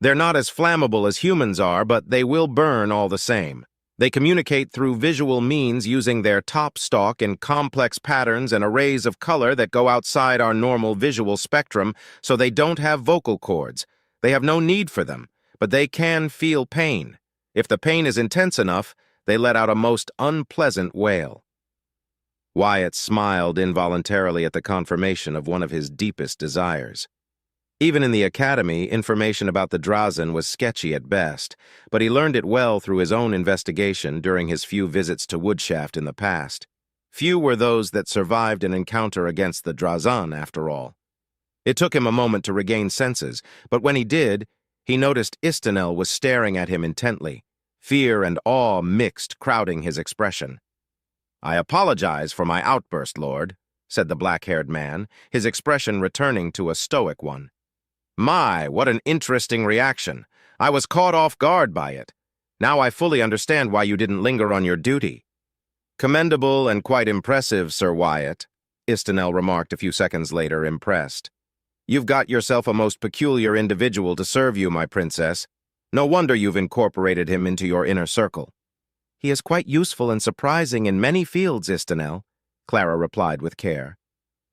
They're not as flammable as humans are, but they will burn all the same. They communicate through visual means using their top stalk in complex patterns and arrays of color that go outside our normal visual spectrum, so they don't have vocal cords. They have no need for them, but they can feel pain. If the pain is intense enough, they let out a most unpleasant wail. Wyatt smiled involuntarily at the confirmation of one of his deepest desires. Even in the academy, information about the Drazan was sketchy at best, but he learned it well through his own investigation during his few visits to Woodshaft in the past. Few were those that survived an encounter against the Drazan, after all. It took him a moment to regain senses, but when he did, he noticed Istenel was staring at him intently, fear and awe mixed, crowding his expression. I apologize for my outburst, Lord, said the black-haired man, his expression returning to a stoic one. My, what an interesting reaction. I was caught off guard by it. Now I fully understand why you didn't linger on your duty. Commendable and quite impressive, Sir Wyatt, Istenel remarked a few seconds later, impressed. You've got yourself a most peculiar individual to serve you, my princess. No wonder you've incorporated him into your inner circle. He is quite useful and surprising in many fields, Istenel, Clara replied with care.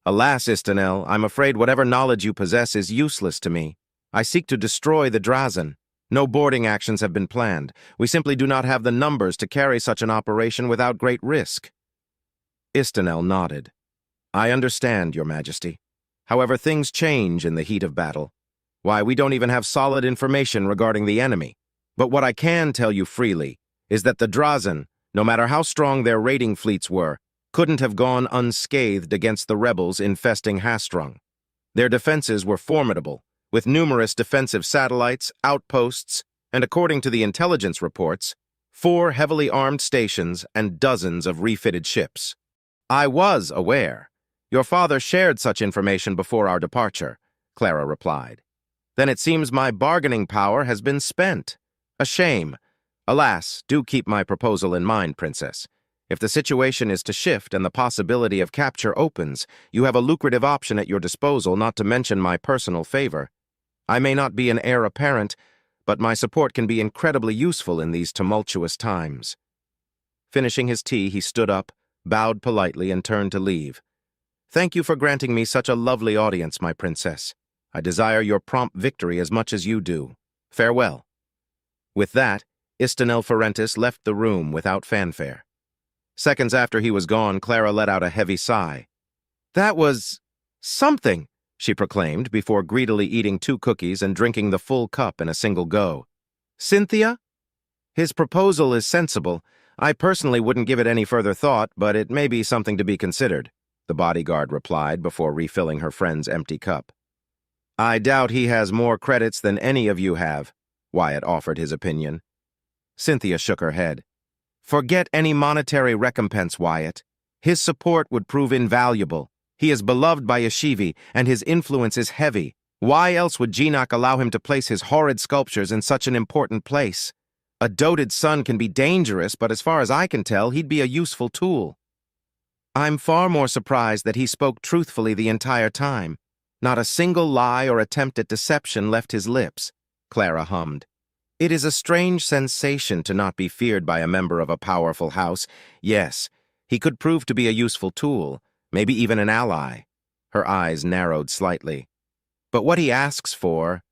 Alas, Istenel, I'm afraid whatever knowledge you possess is useless to me. I seek to destroy the Drazan. No boarding actions have been planned. We simply do not have the numbers to carry such an operation without great risk. Istenel nodded. I understand, Your Majesty. However, things change in the heat of battle. Why, we don't even have solid information regarding the enemy. But what I can tell you freely is that the Drazan, no matter how strong their raiding fleets were, couldn't have gone unscathed against the rebels infesting Hastrung. Their defenses were formidable, with numerous defensive satellites, outposts, and according to the intelligence reports, 4 heavily armed stations and dozens of refitted ships. I was aware. Your father shared such information before our departure, Clara replied. Then it seems my bargaining power has been spent. A shame. Alas, do keep my proposal in mind, Princess. If the situation is to shift and the possibility of capture opens, you have a lucrative option at your disposal, not to mention my personal favor. I may not be an heir apparent, but my support can be incredibly useful in these tumultuous times. Finishing his tea, he stood up, bowed politely, and turned to leave. Thank you for granting me such a lovely audience, my princess. I desire your prompt victory as much as you do. Farewell." With that, Istanel Ferentis left the room without fanfare. Seconds after he was gone, Clara let out a heavy sigh. "That was something," she proclaimed before greedily eating 2 cookies and drinking the full cup in a single go. "Cynthia? His proposal is sensible. I personally wouldn't give it any further thought, but it may be something to be considered," the bodyguard replied before refilling her friend's empty cup. "I doubt he has more credits than any of you have," Wyatt offered his opinion. Cynthia shook her head. "Forget any monetary recompense, Wyatt. His support would prove invaluable. He is beloved by Yeshivi, and his influence is heavy. Why else would Geenock allow him to place his horrid sculptures in such an important place? A doted son can be dangerous, but as far as I can tell, he'd be a useful tool." "I'm far more surprised that he spoke truthfully the entire time. Not a single lie or attempt at deception left his lips," Clara hummed. "It is a strange sensation to not be feared by a member of a powerful house. Yes, he could prove to be a useful tool, maybe even an ally." Her eyes narrowed slightly. "But what he asks for—"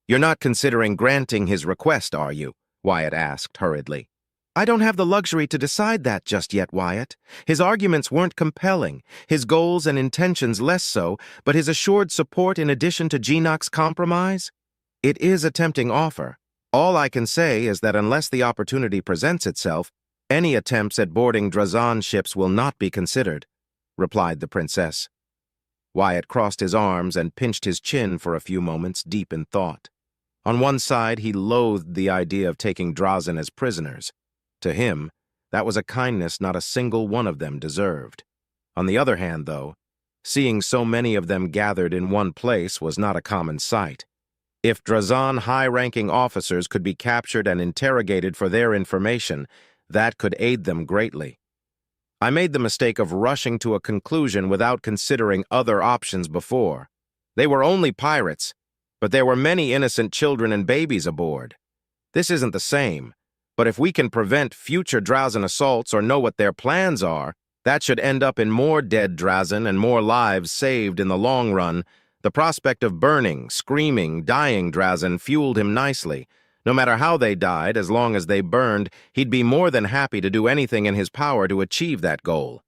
"You're not considering granting his request, are you?" Wyatt asked hurriedly. "I don't have the luxury to decide that just yet, Wyatt. His arguments weren't compelling, his goals and intentions less so, but his assured support in addition to Geenock's compromise? It is a tempting offer. All I can say is that unless the opportunity presents itself, any attempts at boarding Drazan ships will not be considered," replied the princess. Wyatt crossed his arms and pinched his chin for a few moments, deep in thought. On one side, he loathed the idea of taking Drazan as prisoners. To him, that was a kindness not a single one of them deserved. On the other hand, though, seeing so many of them gathered in one place was not a common sight. If Drazan high-ranking officers could be captured and interrogated for their information, that could aid them greatly. "I made the mistake of rushing to a conclusion without considering other options before. They were only pirates, but there were many innocent children and babies aboard. This isn't the same, but if we can prevent future Drazan assaults or know what their plans are, that should end up in more dead Drazan and more lives saved in the long run." The prospect of burning, screaming, dying Drazan fueled him nicely. No matter how they died, as long as they burned, he'd be more than happy to do anything in his power to achieve that goal.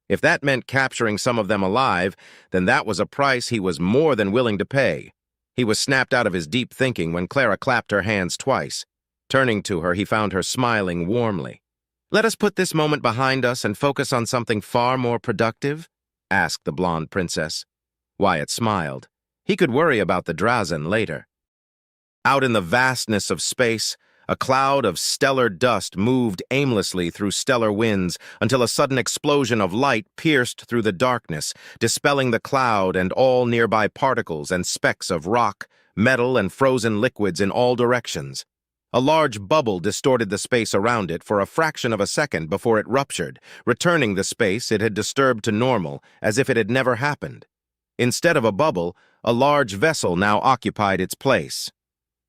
If that meant capturing some of them alive, then that was a price he was more than willing to pay. He was snapped out of his deep thinking when Clara clapped her hands twice. Turning to her, he found her smiling warmly. "Let us put this moment behind us and focus on something far more productive?" asked the blonde princess. Wyatt smiled. He could worry about the Drazan later. Out in the vastness of space, a cloud of stellar dust moved aimlessly through stellar winds until a sudden explosion of light pierced through the darkness, dispelling the cloud and all nearby particles and specks of rock, metal, and frozen liquids in all directions. A large bubble distorted the space around it for a fraction of a second before it ruptured, returning the space it had disturbed to normal, as if it had never happened. Instead of a bubble, a large vessel now occupied its place.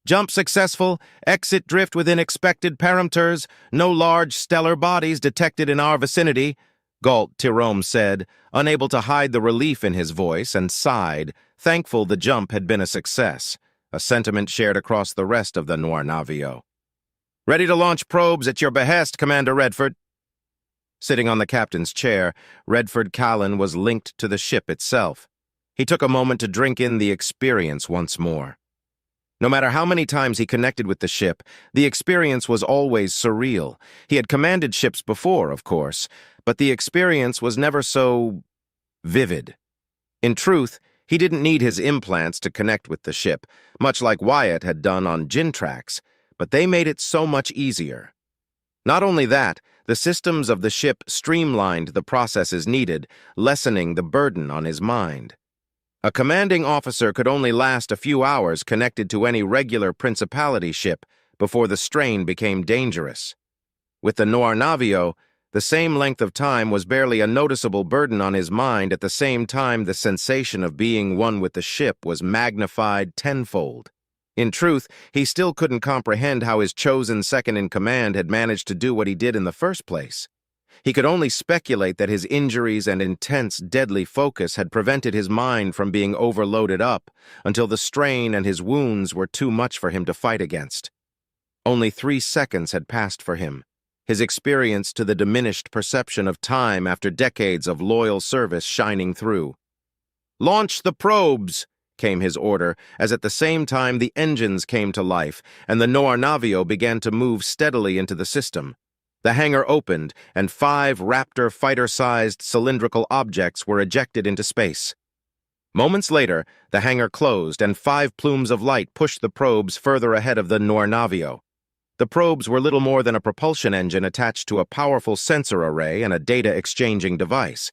"Jump successful, exit drift within expected parameters, no large stellar bodies detected in our vicinity," Galt Tirome said, unable to hide the relief in his voice, and sighed, thankful the jump had been a success, a sentiment shared across the rest of the Noir Navio. "Ready to launch probes at your behest, Commander Redford." Sitting on the captain's chair, Redford Callan was linked to the ship itself. He took a moment to drink in the experience once more. No matter how many times he connected with the ship, the experience was always surreal. He had commanded ships before, of course, but the experience was never so vivid. In truth, he didn't need his implants to connect with the ship, much like Wyatt had done on Gintrax, but they made it so much easier. Not only that, the systems of the ship streamlined the processes needed, lessening the burden on his mind. A commanding officer could only last a few hours connected to any regular Principality ship before the strain became dangerous. With the Noir Navio, the same length of time was barely a noticeable burden on his mind. At the same time, the sensation of being one with the ship was magnified tenfold. In truth, he still couldn't comprehend how his chosen second-in-command had managed to do what he did in the first place. He could only speculate that his injuries and intense, deadly focus had prevented his mind from being overloaded up until the strain and his wounds were too much for him to fight against. Only 3 seconds had passed for him, his experience to the diminished perception of time after decades of loyal service shining through. "Launch the probes!" came his order, as at the same time the engines came to life and the Noarnavio began to move steadily into the system. The hangar opened, and 5 Raptor fighter-sized cylindrical objects were ejected into space. Moments later, the hangar closed, and 5 plumes of light pushed the probes further ahead of the Noarnavio. The probes were little more than a propulsion engine attached to a powerful sensor array and a data-exchanging device.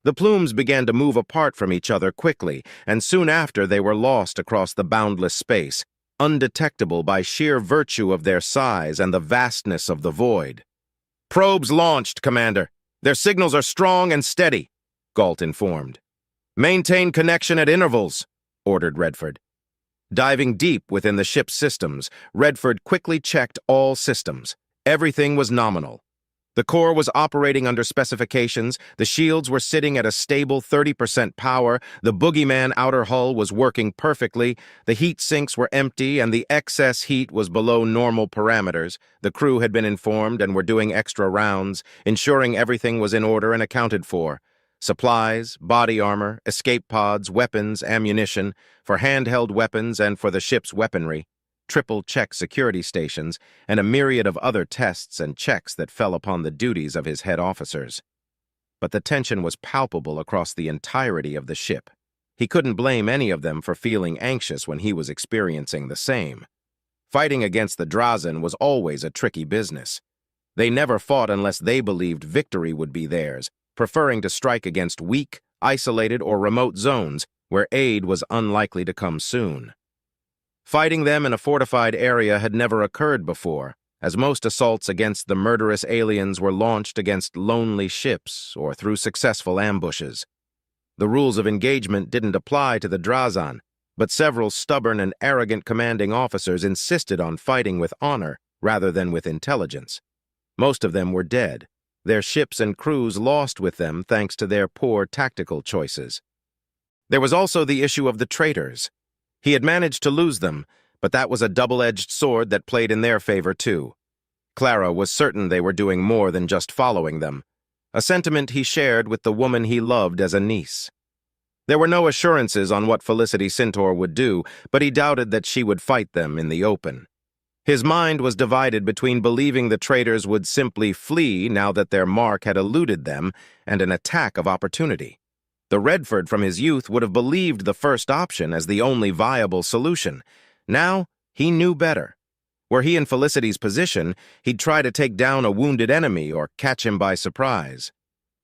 The plumes began to move apart from each other quickly, and soon after they were lost across the boundless space, undetectable by sheer virtue of their size and the vastness of the void. "Probes launched, Commander. Their signals are strong and steady," Galt informed. "Maintain connection at intervals," ordered Redford. Diving deep within the ship's systems, Redford quickly checked all systems. Everything was nominal. The core was operating under specifications, the shields were sitting at a stable 30% power, the boogeyman outer hull was working perfectly, the heat sinks were empty, and the excess heat was below normal parameters. The crew had been informed and were doing extra rounds, ensuring everything was in order and accounted for. Supplies, body armor, escape pods, weapons, ammunition, for handheld weapons and for the ship's weaponry, triple-check security stations, and a myriad of other tests and checks that fell upon the duties of his head officers. But the tension was palpable across the entirety of the ship. He couldn't blame any of them for feeling anxious when he was experiencing the same. Fighting against the Drazen was always a tricky business. They never fought unless they believed victory would be theirs, preferring to strike against weak, isolated, or remote zones where aid was unlikely to come soon. Fighting them in a fortified area had never occurred before, as most assaults against the murderous aliens were launched against lonely ships or through successful ambushes. The rules of engagement didn't apply to the Drazen, but several stubborn and arrogant commanding officers insisted on fighting with honor rather than with intelligence. Most of them were dead, their ships and crews lost with them thanks to their poor tactical choices. There was also the issue of the traitors. He had managed to lose them, but that was a double-edged sword that played in their favor too. Clara was certain they were doing more than just following them, a sentiment he shared with the woman he loved as a niece. There were no assurances on what Felicity Centaur would do, but he doubted that she would fight them in the open. His mind was divided between believing the traitors would simply flee now that their mark had eluded them and an attack of opportunity. The Redford from his youth would have believed the first option as the only viable solution. Now, he knew better. Were he in Felicity's position, he'd try to take down a wounded enemy or catch him by surprise.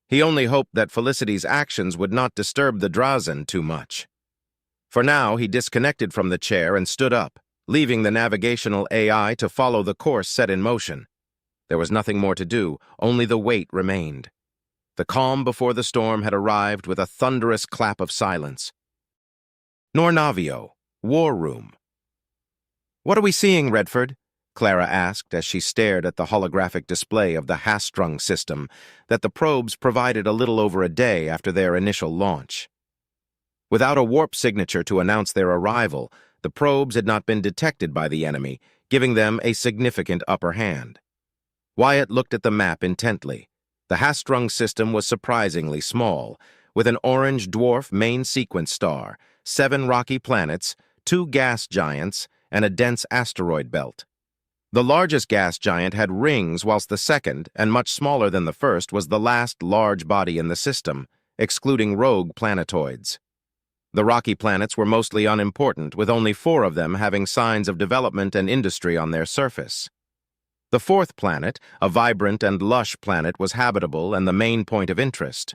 He only hoped that Felicity's actions would not disturb the Drazen too much. For now, he disconnected from the chair and stood up, leaving the navigational AI to follow the course set in motion. There was nothing more to do, only the wait remained. The calm before the storm had arrived with a thunderous clap of silence. Noarnavio, War Room. "What are we seeing, Redford?" Clara asked as she stared at the holographic display of the Hastrung system that the probes provided a little over a day after their initial launch. Without a warp signature to announce their arrival, the probes had not been detected by the enemy, giving them a significant upper hand. Wyatt looked at the map intently. The Hastrung system was surprisingly small, with an orange dwarf main sequence star, 7 rocky planets, 2 gas giants, and a dense asteroid belt. The largest gas giant had rings, whilst the second, and much smaller than the first, was the last large body in the system, excluding rogue planetoids. The rocky planets were mostly unimportant, with only 4 of them having signs of development and industry on their surface. The 4th planet, a vibrant and lush planet, was habitable and the main point of interest.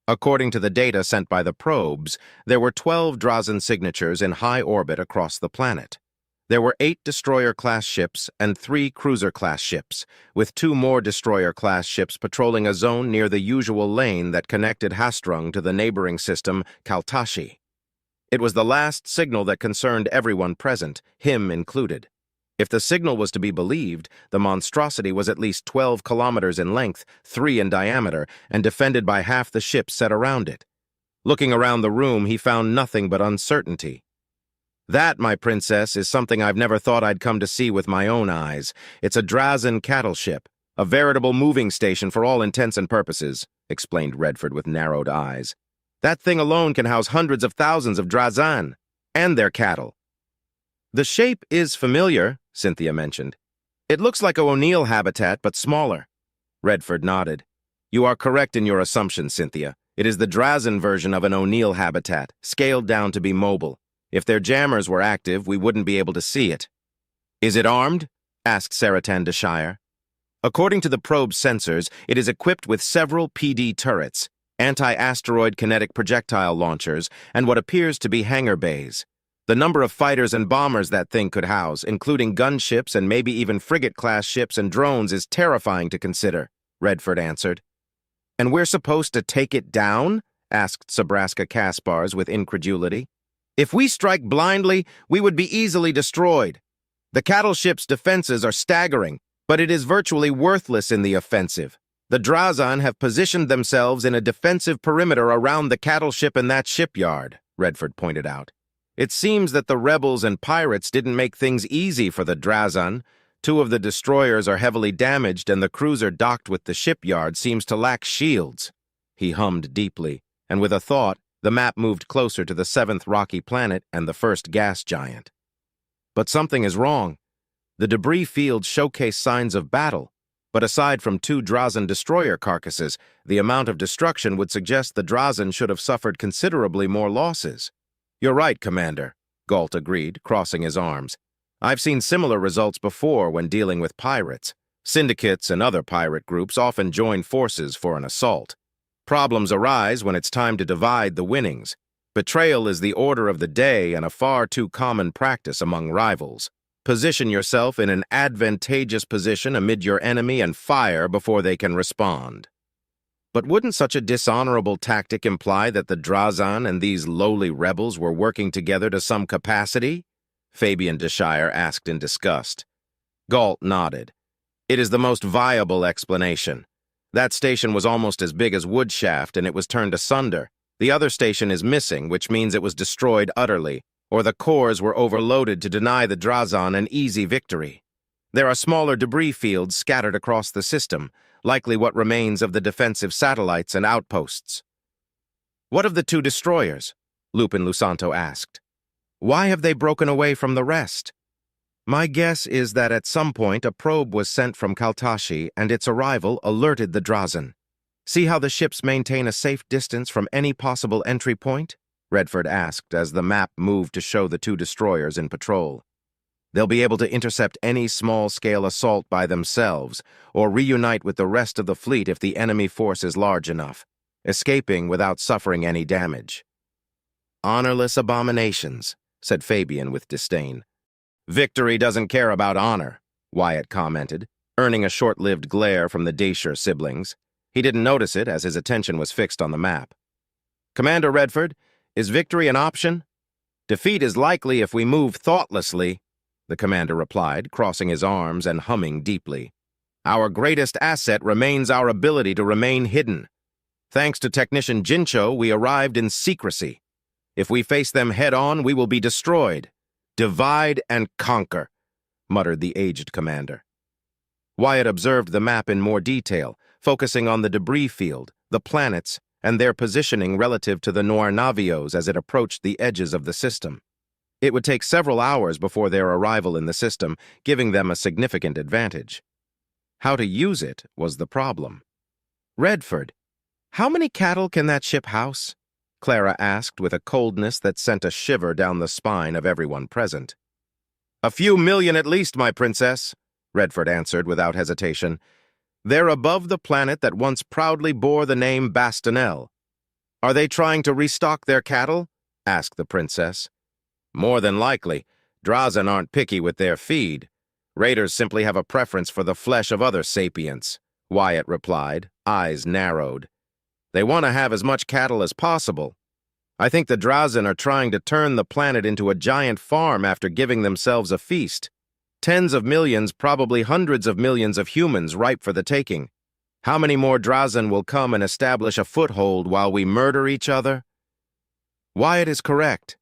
According to the data sent by the probes, there were 12 Drazen signatures in high orbit across the planet. There were 8 destroyer-class ships and 3 cruiser-class ships, with 2 more destroyer-class ships patrolling a zone near the usual lane that connected Hastrung to the neighboring system, Kaltashi. It was the last signal that concerned everyone present, him included. If the signal was to be believed, the monstrosity was at least 12 kilometers in length, 3 in diameter, and defended by half the ships set around it. Looking around the room, he found nothing but uncertainty. "That, my princess, is something I've never thought I'd come to see with my own eyes. It's a Drazen cattle ship, a veritable moving station for all intents and purposes," explained Redford with narrowed eyes. "That thing alone can house hundreds of thousands of Drazen, and their cattle." "The shape is familiar," Cynthia mentioned. "It looks like a O'Neill habitat, but smaller." Redford nodded. "You are correct in your assumption, Cynthia. It is the Drazen version of an O'Neill habitat, scaled down to be mobile. If their jammers were active, we wouldn't be able to see it." "Is it armed?" asked Saratan de Shire. "According to the probe's sensors, it is equipped with several PD turrets, anti-asteroid kinetic projectile launchers, and what appears to be hangar bays. The number of fighters and bombers that thing could house, including gunships and maybe even frigate-class ships and drones, is terrifying to consider," Redford answered. "And we're supposed to take it down?" asked Sabraska Kaspars with incredulity. "If we strike blindly, we would be easily destroyed. The cattle ship's defenses are staggering, but it is virtually worthless in the offensive. The Drazen have positioned themselves in a defensive perimeter around the cattle ship and that shipyard," Redford pointed out. "It seems that the rebels and pirates didn't make things easy for the Drazen. 2 of the destroyers are heavily damaged, and the cruiser docked with the shipyard seems to lack shields." He hummed deeply, and with a thought, the map moved closer to the 7th rocky planet and the first gas giant. But something is wrong. The debris fields showcase signs of battle, but aside from 2 Drazen destroyer carcasses, the amount of destruction would suggest the Drazen should have suffered considerably more losses. "You're right, Commander," Galt agreed, crossing his arms. "I've seen similar results before when dealing with pirates. Syndicates and other pirate groups often join forces for an assault. Problems arise when it's time to divide the winnings. Betrayal is the order of the day and a far too common practice among rivals. Position yourself in an advantageous position amid your enemy and fire before they can respond." "But wouldn't such a dishonorable tactic imply that the Drazen and these lowly rebels were working together to some capacity?" Fabian de Shire asked in disgust. Galt nodded. "It is the most viable explanation. That station was almost as big as Woodshaft, and it was turned asunder. The other station is missing, which means it was destroyed utterly, or the cores were overloaded to deny the Drazen an easy victory. There are smaller debris fields scattered across the system, likely what remains of the defensive satellites and outposts." "What of the 2 destroyers?" Lupin Lusanto asked. "Why have they broken away from the rest?" "My guess is that at some point a probe was sent from Kaltashi, and its arrival alerted the Drazen. See how the ships maintain a safe distance from any possible entry point?" Redford asked as the map moved to show the 2 destroyers in patrol. "They'll be able to intercept any small-scale assault by themselves, or reunite with the rest of the fleet if the enemy force is large enough, escaping without suffering any damage." "Honorless abominations," said Fabian with disdain. "Victory doesn't care about honor," Wyatt commented, earning a short-lived glare from the Dacier siblings. He didn't notice it as his attention was fixed on the map. "Commander Redford, is victory an option?" "Defeat is likely if we move thoughtlessly," the commander replied, crossing his arms and humming deeply. "Our greatest asset remains our ability to remain hidden. Thanks to technician Jincho, we arrived in secrecy. If we face them head-on, we will be destroyed. Divide and conquer," muttered the aged commander. Wyatt observed the map in more detail, focusing on the debris field, the planets, and their positioning relative to the Noir Navios as it approached the edges of the system. It would take several hours before their arrival in the system, giving them a significant advantage. How to use it was the problem. "Redford, how many cattle can that ship house?" Clara asked with a coldness that sent a shiver down the spine of everyone present. "A few million at least, my princess," Redford answered without hesitation. "They're above the planet that once proudly bore the name Bastanel." "Are they trying to restock their cattle?" asked the princess. "More than likely. Drazen aren't picky with their feed. Raiders simply have a preference for the flesh of other sapients," Wyatt replied, eyes narrowed. "They want to have as much cattle as possible. I think the Drazen are trying to turn the planet into a giant farm after giving themselves a feast. Tens of millions, probably hundreds of millions of humans ripe for the taking. How many more Drazen will come and establish a foothold while we murder each other? Wyatt is correct.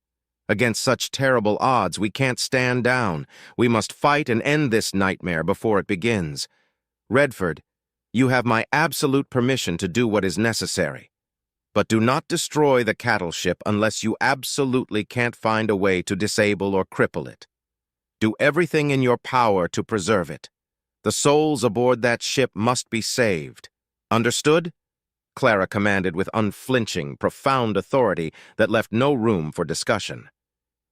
Against such terrible odds, we can't stand down. We must fight and end this nightmare before it begins. Redford, you have my absolute permission to do what is necessary. But do not destroy the cattle ship unless you absolutely can't find a way to disable or cripple it. Do everything in your power to preserve it. The souls aboard that ship must be saved. Understood? Clara commanded with unflinching, profound authority that left no room for discussion.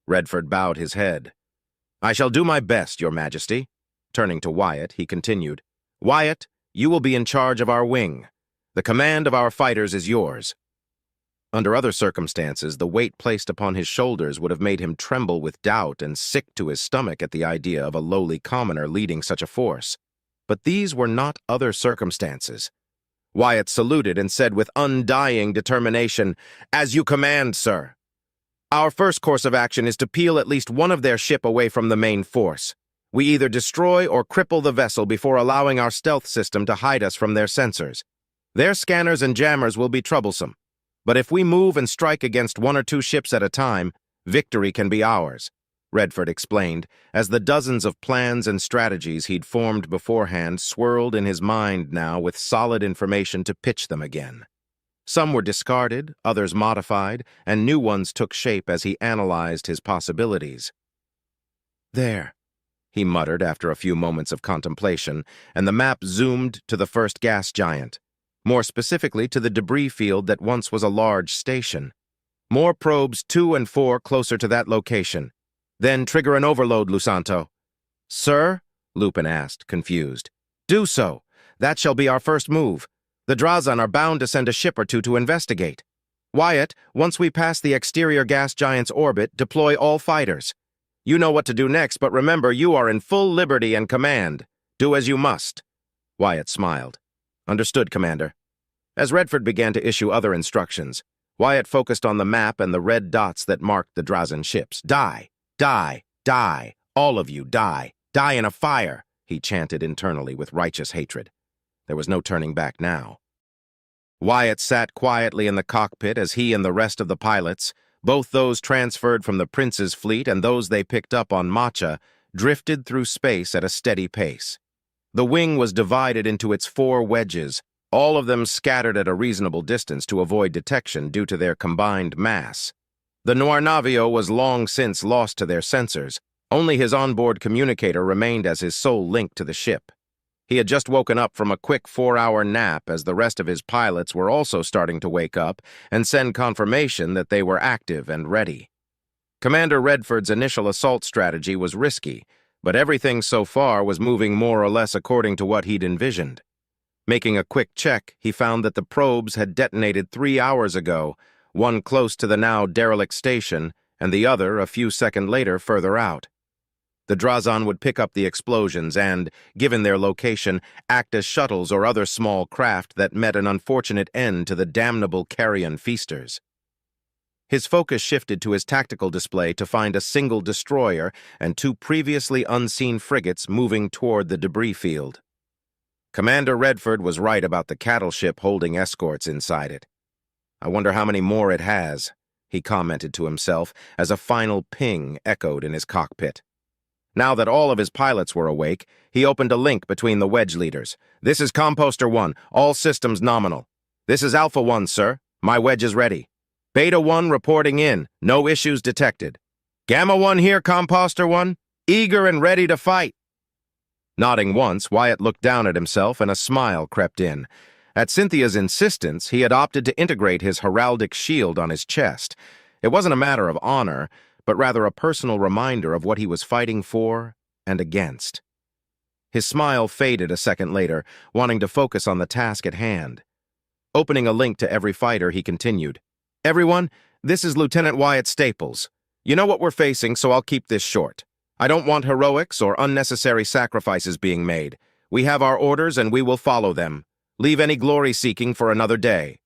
Redford bowed his head. I shall do my best, Your Majesty. Turning to Wyatt, he continued, Wyatt, you will be in charge of our wing. The command of our fighters is yours. Under other circumstances, the weight placed upon his shoulders would have made him tremble with doubt and sick to his stomach at the idea of a lowly commoner leading such a force. But these were not other circumstances. Wyatt saluted and said with undying determination, As you command, sir. Our first course of action is to peel at least one of their ship away from the main force. We either destroy or cripple the vessel before allowing our stealth system to hide us from their sensors. Their scanners and jammers will be troublesome. But if we move and strike against one or two ships at a time, victory can be ours, Redford explained, as the dozens of plans and strategies he'd formed beforehand swirled in his mind now with solid information to pitch them again. Some were discarded, others modified, and new ones took shape as he analyzed his possibilities. There, he muttered after a few moments of contemplation, and the map zoomed to the first gas giant, more specifically to the debris field that once was a large station. More probes 2 and 4 closer to that location. Then trigger an overload, Lusanto. Sir? Lupin asked, confused. Do so. That shall be our first move. The Drazen are bound to send a ship or two to investigate. Wyatt, once we pass the exterior gas giant's orbit, deploy all fighters. You know what to do next, but remember you are in full liberty and command. Do as you must. Wyatt smiled. Understood, Commander. As Redford began to issue other instructions, Wyatt focused on the map and the red dots that marked the Drazen ships. Die, die, die, all of you die, die in a fire, he chanted internally with righteous hatred. There was no turning back now. Wyatt sat quietly in the cockpit as he and the rest of the pilots, both those transferred from the Prince's fleet and those they picked up on Matcha, drifted through space at a steady pace. The wing was divided into its 4 wedges, all of them scattered at a reasonable distance to avoid detection due to their combined mass. The Noir Navio was long since lost to their sensors. Only his onboard communicator remained as his sole link to the ship. He had just woken up from a quick 4-hour nap as the rest of his pilots were also starting to wake up and send confirmation that they were active and ready. Commander Redford's initial assault strategy was risky, but everything so far was moving more or less according to what he'd envisioned. Making a quick check, he found that the probes had detonated 3 hours ago, one close to the now derelict station and the other a few seconds later further out. The Drazen would pick up the explosions and, given their location, act as shuttles or other small craft that met an unfortunate end to the damnable carrion feasters. His focus shifted to his tactical display to find a single destroyer and 2 previously unseen frigates moving toward the debris field. Commander Redford was right about the cattle ship holding escorts inside it. I wonder how many more it has, he commented to himself as a final ping echoed in his cockpit. Now that all of his pilots were awake, he opened a link between the wedge leaders. This is Composter 1, all systems nominal. This is Alpha 1, sir. My wedge is ready. Beta 1 reporting in, no issues detected. Gamma 1 here, Composter 1, eager and ready to fight. Nodding once, Wyatt looked down at himself and a smile crept in. At Cynthia's insistence, he had opted to integrate his heraldic shield on his chest. It wasn't a matter of honor, but rather a personal reminder of what he was fighting for and against. His smile faded a second later, wanting to focus on the task at hand. Opening a link to every fighter, he continued, Everyone, this is Lieutenant Wyatt Staples. You know what we're facing, so I'll keep this short. I don't want heroics or unnecessary sacrifices being made. We have our orders and we will follow them. Leave any glory-seeking for another day.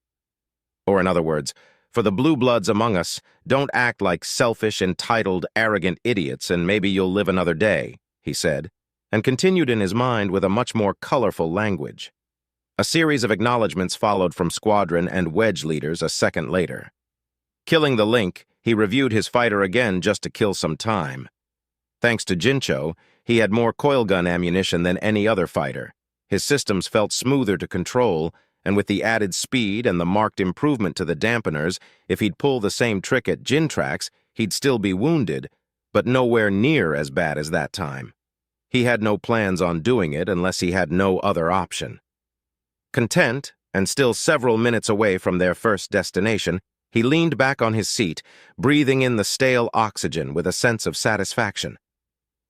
Or in other words, for the blue bloods among us, don't act like selfish, entitled, arrogant idiots and maybe you'll live another day, he said, and continued in his mind with a much more colorful language. A series of acknowledgments followed from squadron and wedge leaders a second later. Killing the Link, he reviewed his fighter again just to kill some time. Thanks to Jincho, he had more coilgun ammunition than any other fighter. His systems felt smoother to control, and with the added speed and the marked improvement to the dampeners, if he'd pull the same trick at Jintrax, he'd still be wounded, but nowhere near as bad as that time. He had no plans on doing it unless he had no other option. Content, and still several minutes away from their first destination, he leaned back on his seat, breathing in the stale oxygen with a sense of satisfaction.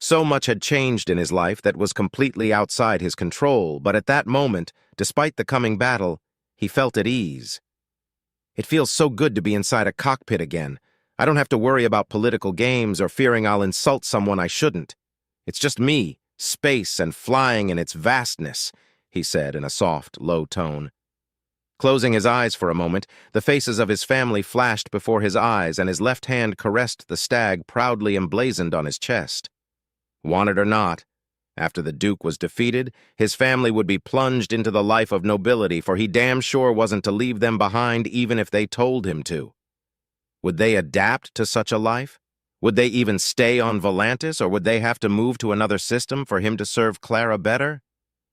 So much had changed in his life that was completely outside his control, but at that moment, despite the coming battle, he felt at ease. It feels so good to be inside a cockpit again. I don't have to worry about political games or fearing I'll insult someone I shouldn't. It's just me, space, and flying in its vastness, he said in a soft, low tone. Closing his eyes for a moment, the faces of his family flashed before his eyes, and his left hand caressed the stag proudly emblazoned on his chest. Want it or not, after the Duke was defeated, his family would be plunged into the life of nobility, for he damn sure wasn't to leave them behind even if they told him to. Would they adapt to such a life? Would they even stay on Volantis, or would they have to move to another system for him to serve Clara better?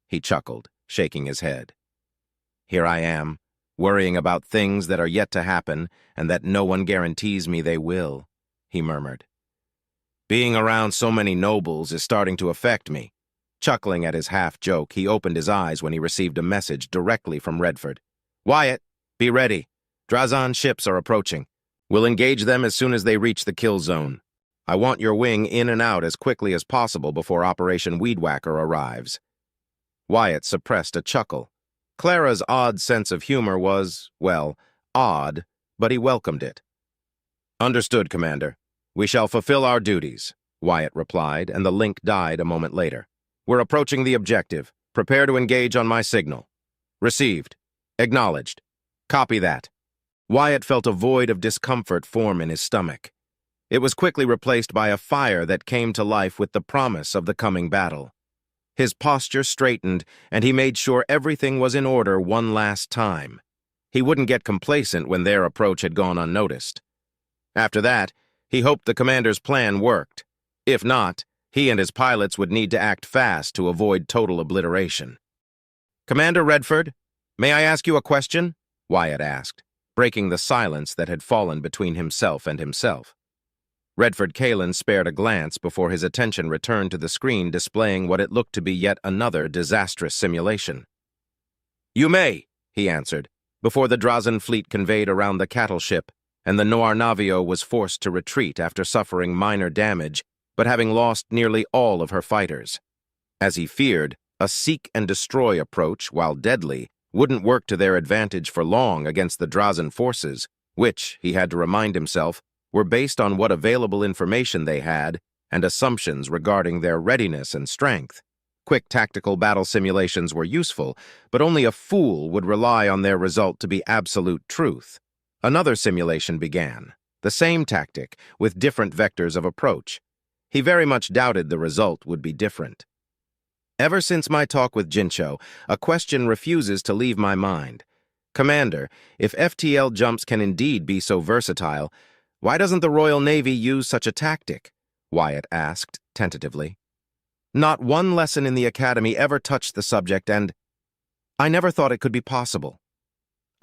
He chuckled, shaking his head. Here I am, worrying about things that are yet to happen and that no one guarantees me they will, he murmured. Being around so many nobles is starting to affect me. Chuckling at his half-joke, he opened his eyes when he received a message directly from Redford. Wyatt, be ready. Drazan ships are approaching. We'll engage them as soon as they reach the kill zone. I want your wing in and out as quickly as possible before Operation Weedwhacker arrives. Wyatt suppressed a chuckle. Clara's odd sense of humor was, well, odd, but he welcomed it. Understood, Commander. We shall fulfill our duties, Wyatt replied, and the link died a moment later. We're approaching the objective. Prepare to engage on my signal. Received. Acknowledged. Copy that. Wyatt felt a void of discomfort form in his stomach. It was quickly replaced by a fire that came to life with the promise of the coming battle. His posture straightened, and he made sure everything was in order one last time. He wouldn't get complacent when their approach had gone unnoticed. After that, he hoped the commander's plan worked. If not, he and his pilots would need to act fast to avoid total obliteration. Commander Redford, may I ask you a question? Wyatt asked, breaking the silence that had fallen between himself and himself. Redford Kalen spared a glance before his attention returned to the screen displaying what it looked to be yet another disastrous simulation. You may, he answered, before the Drazan fleet conveyed around the cattle ship, and the Noir Navio was forced to retreat after suffering minor damage, but having lost nearly all of her fighters. As he feared, a seek and destroy approach, while deadly, wouldn't work to their advantage for long against the Drazan forces, which, he had to remind himself, were based on what available information they had and assumptions regarding their readiness and strength. Quick tactical battle simulations were useful, but only a fool would rely on their result to be absolute truth. Another simulation began, the same tactic, with different vectors of approach. He very much doubted the result would be different. Ever since my talk with Jincho, a question refuses to leave my mind. Commander, if FTL jumps can indeed be so versatile, why doesn't the Royal Navy use such a tactic? Wyatt asked, tentatively. Not one lesson in the academy ever touched the subject, and I never thought it could be possible.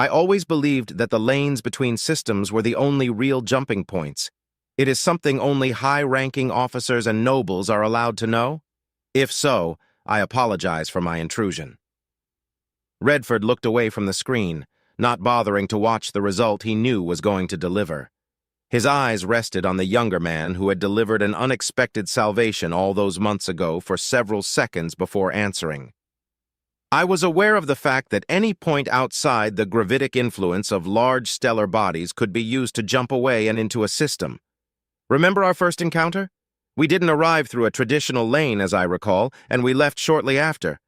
I always believed that the lanes between systems were the only real jumping points. It is something only high-ranking officers and nobles are allowed to know? If so, I apologize for my intrusion. Redford looked away from the screen, not bothering to watch the result he knew was going to deliver. His eyes rested on the younger man who had delivered an unexpected salvation all those months ago for several seconds before answering. I was aware of the fact that any point outside the gravitic influence of large stellar bodies could be used to jump away and into a system. Remember our first encounter? We didn't arrive through a traditional lane, as I recall, and we left shortly after.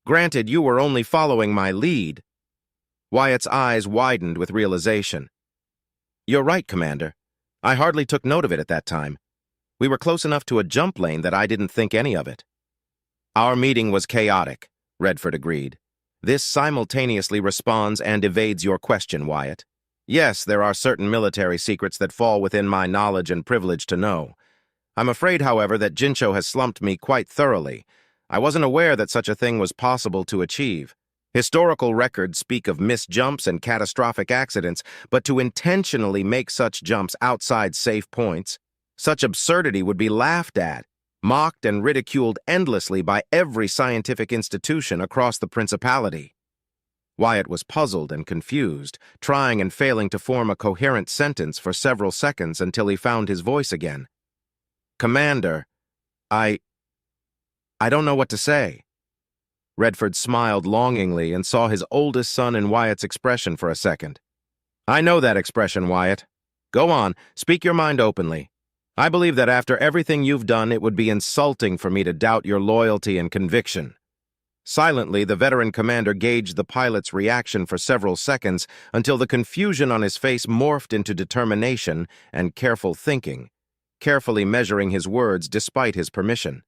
Granted, you were only following my lead. Wyatt's eyes widened with realization. You're right, Commander. I hardly took note of it at that time. We were close enough to a jump lane that I didn't think any of it. Our meeting was chaotic, Redford agreed. This simultaneously responds and evades your question, Wyatt. Yes, there are certain military secrets that fall within my knowledge and privilege to know. I'm afraid, however, that Jincho has slumped me quite thoroughly. I wasn't aware that such a thing was possible to achieve. Historical records speak of missed jumps and catastrophic accidents, but to intentionally make such jumps outside safe points, such absurdity would be laughed at, mocked and ridiculed endlessly by every scientific institution across the Principality. Wyatt was puzzled and confused, trying and failing to form a coherent sentence for several seconds until he found his voice again. Commander, I don't know what to say. Redford smiled longingly and saw his oldest son in Wyatt's expression for a second. I know that expression, Wyatt. Go on, speak your mind openly. I believe that after everything you've done, it would be insulting for me to doubt your loyalty and conviction. Silently, the veteran commander gauged the pilot's reaction for several seconds until the confusion on his face morphed into determination and careful thinking, carefully measuring his words despite his permission.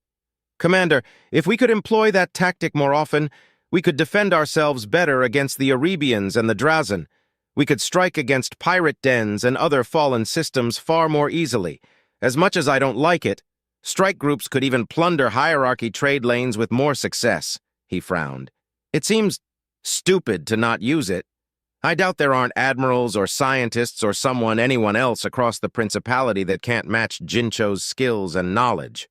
Commander, if we could employ that tactic more often, we could defend ourselves better against the Arabians and the Drazen. We could strike against pirate dens and other fallen systems far more easily. As much as I don't like it, strike groups could even plunder hierarchy trade lanes with more success, he frowned. It seems stupid to not use it. I doubt there aren't admirals or scientists or anyone else across the Principality that can't match Jincho's skills and knowledge.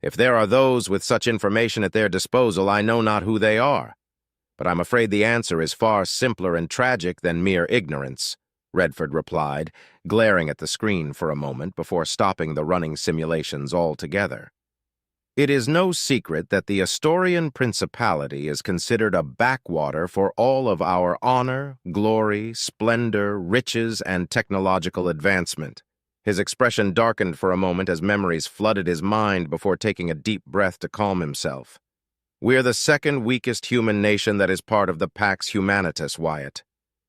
If there are those with such information at their disposal, I know not who they are. But I'm afraid the answer is far simpler and tragic than mere ignorance, Redford replied, glaring at the screen for a moment before stopping the running simulations altogether. It is no secret that the Astorian Principality is considered a backwater for all of our honor, glory, splendor, riches, and technological advancement. His expression darkened for a moment as memories flooded his mind before taking a deep breath to calm himself. We're the second weakest human nation that is part of the Pax Humanitas, Wyatt.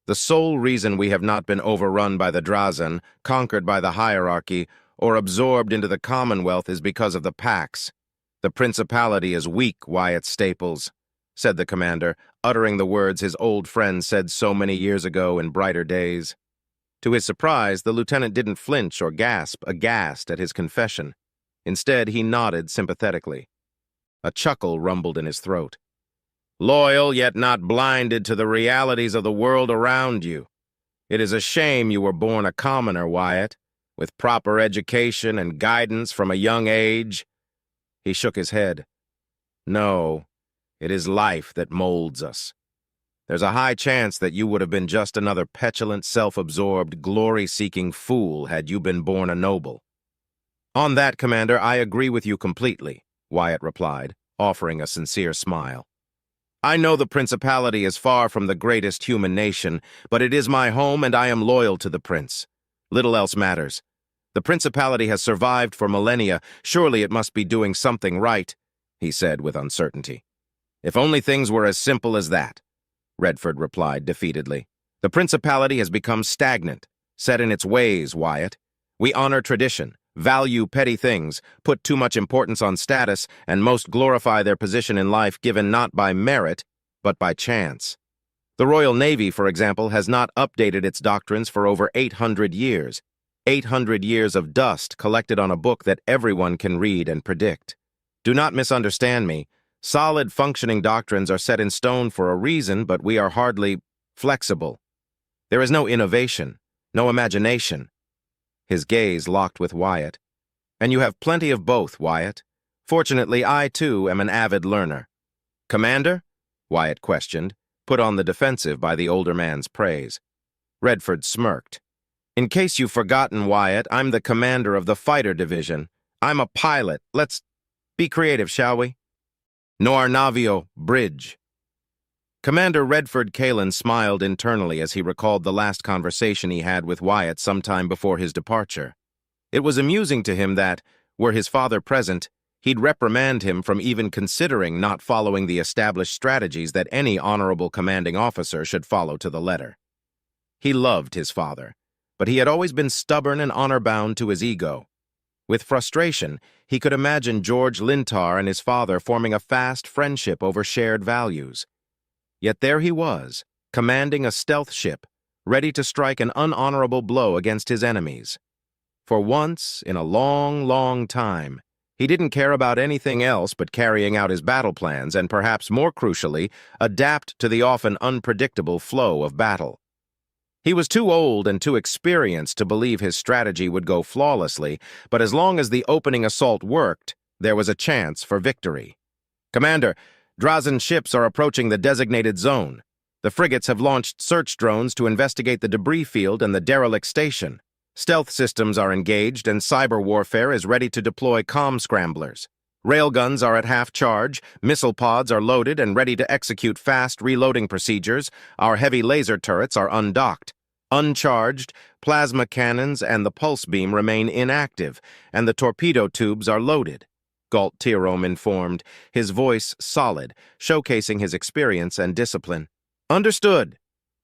The sole reason we have not been overrun by the Drazen, conquered by the hierarchy, or absorbed into the Commonwealth is because of the Pax. The Principality is weak, Wyatt Staples, said the commander, uttering the words his old friend said so many years ago in brighter days. To his surprise, the lieutenant didn't flinch or gasp, aghast at his confession. Instead, he nodded sympathetically. A chuckle rumbled in his throat. Loyal, yet not blinded to the realities of the world around you. It is a shame you were born a commoner, Wyatt, with proper education and guidance from a young age. He shook his head. No, it is life that molds us. There's a high chance that you would have been just another petulant, self-absorbed, glory-seeking fool had you been born a noble. On that, Commander, I agree with you completely, Wyatt replied, offering a sincere smile. I know the Principality is far from the greatest human nation, but it is my home and I am loyal to the Prince. Little else matters. The Principality has survived for millennia. Surely it must be doing something right, he said with uncertainty. If only things were as simple as that, Redford replied defeatedly. The Principality has become stagnant, set in its ways, Wyatt. We honor tradition, value petty things, put too much importance on status, and most glorify their position in life given not by merit, but by chance. The Royal Navy, for example, has not updated its doctrines for over 800 years. 800 years of dust collected on a book that everyone can read and predict. Do not misunderstand me. Solid, functioning doctrines are set in stone for a reason, but we are hardly flexible. There is no innovation, no imagination. His gaze locked with Wyatt. And you have plenty of both, Wyatt. Fortunately, I, too, am an avid learner. Commander? Wyatt questioned, put on the defensive by the older man's praise. Redford smirked. In case you've forgotten, Wyatt, I'm the commander of the fighter division. I'm a pilot. Let's be creative, shall we? Nor navio, bridge. Commander Redford Kalen smiled internally as he recalled the last conversation he had with Wyatt sometime before his departure. It was amusing to him that, were his father present, he'd reprimand him from even considering not following the established strategies that any honorable commanding officer should follow to the letter. He loved his father, but he had always been stubborn and honor-bound to his ego. With frustration, he could imagine George Lintar and his father forming a fast friendship over shared values. Yet there he was, commanding a stealth ship, ready to strike an unhonorable blow against his enemies. For once, in a long, long time, he didn't care about anything else but carrying out his battle plans and, perhaps more crucially, adapt to the often unpredictable flow of battle. He was too old and too experienced to believe his strategy would go flawlessly, but as long as the opening assault worked, there was a chance for victory. "Commander, Drazen ships are approaching the designated zone. The frigates have launched search drones to investigate the debris field and the derelict station. Stealth systems are engaged and cyber warfare is ready to deploy comm scramblers. Railguns are at half charge, missile pods are loaded and ready to execute fast reloading procedures, our heavy laser turrets are undocked. Uncharged, plasma cannons and the pulse beam remain inactive, and the torpedo tubes are loaded," Galt Tirome informed, his voice solid, showcasing his experience and discipline. "Understood,"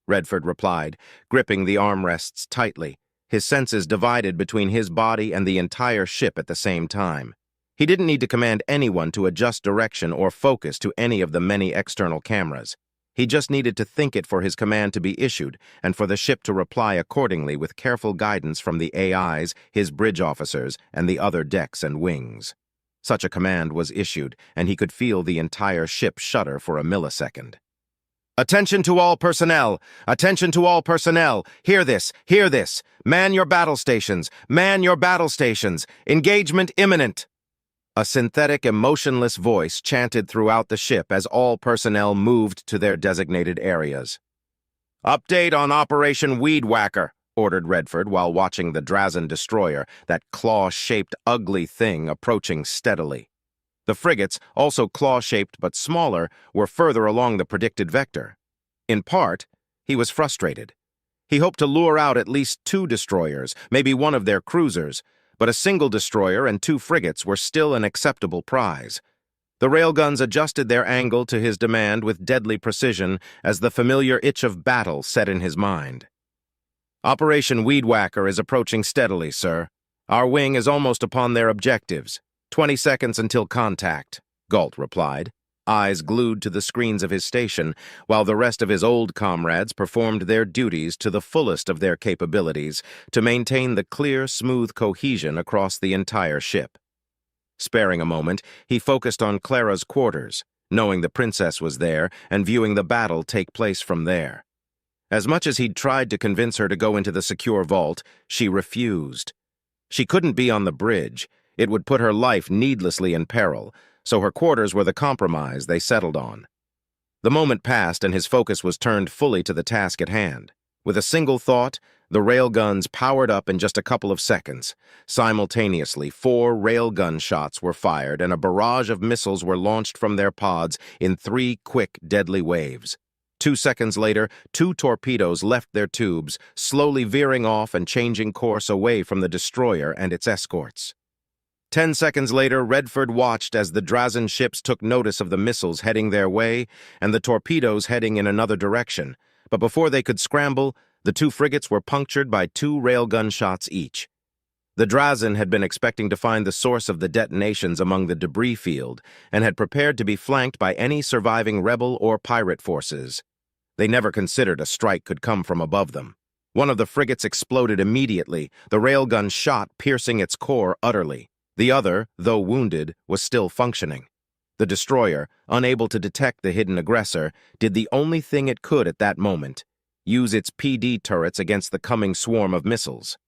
Redford replied, gripping the armrests tightly, his senses divided between his body and the entire ship at the same time. He didn't need to command anyone to adjust direction or focus to any of the many external cameras. He just needed to think it for his command to be issued and for the ship to reply accordingly with careful guidance from the AIs, his bridge officers, and the other decks and wings. Such a command was issued, and he could feel the entire ship shudder for a millisecond. "Attention to all personnel! Attention to all personnel! Hear this! Hear this! Man your battle stations! Man your battle stations! Engagement imminent!" A synthetic, emotionless voice chanted throughout the ship as all personnel moved to their designated areas. "Update on Operation Weed Whacker," ordered Redford while watching the Drazen destroyer, that claw-shaped, ugly thing, approaching steadily. The frigates, also claw-shaped but smaller, were further along the predicted vector. In part, he was frustrated. He hoped to lure out at least 2 destroyers, maybe one of their cruisers, but a single destroyer and 2 frigates were still an acceptable prize. The railguns adjusted their angle to his demand with deadly precision as the familiar itch of battle set in his mind. "Operation Weed Whacker is approaching steadily, sir. Our wing is almost upon their objectives. 20 seconds until contact," Galt replied, eyes glued to the screens of his station, while the rest of his old comrades performed their duties to the fullest of their capabilities to maintain the clear, smooth cohesion across the entire ship. Sparing a moment, he focused on Clara's quarters, knowing the princess was there and viewing the battle take place from there. As much as he'd tried to convince her to go into the secure vault, she refused. She couldn't be on the bridge. It would put her life needlessly in peril, so her quarters were the compromise they settled on. The moment passed and his focus was turned fully to the task at hand. With a single thought, the railguns powered up in just a couple of seconds. Simultaneously, 4 railgun shots were fired and a barrage of missiles were launched from their pods in 3 quick, deadly waves. 2 seconds later, 2 torpedoes left their tubes, slowly veering off and changing course away from the destroyer and its escorts. 10 seconds later, Redford watched as the Drazen ships took notice of the missiles heading their way and the torpedoes heading in another direction, but before they could scramble, the 2 frigates were punctured by 2 railgun shots each. The Drazen had been expecting to find the source of the detonations among the debris field and had prepared to be flanked by any surviving rebel or pirate forces. They never considered a strike could come from above them. One of the frigates exploded immediately, the railgun shot piercing its core utterly. The other, though wounded, was still functioning. The destroyer, unable to detect the hidden aggressor, did the only thing it could at that moment: use its PD turrets against the coming swarm of missiles.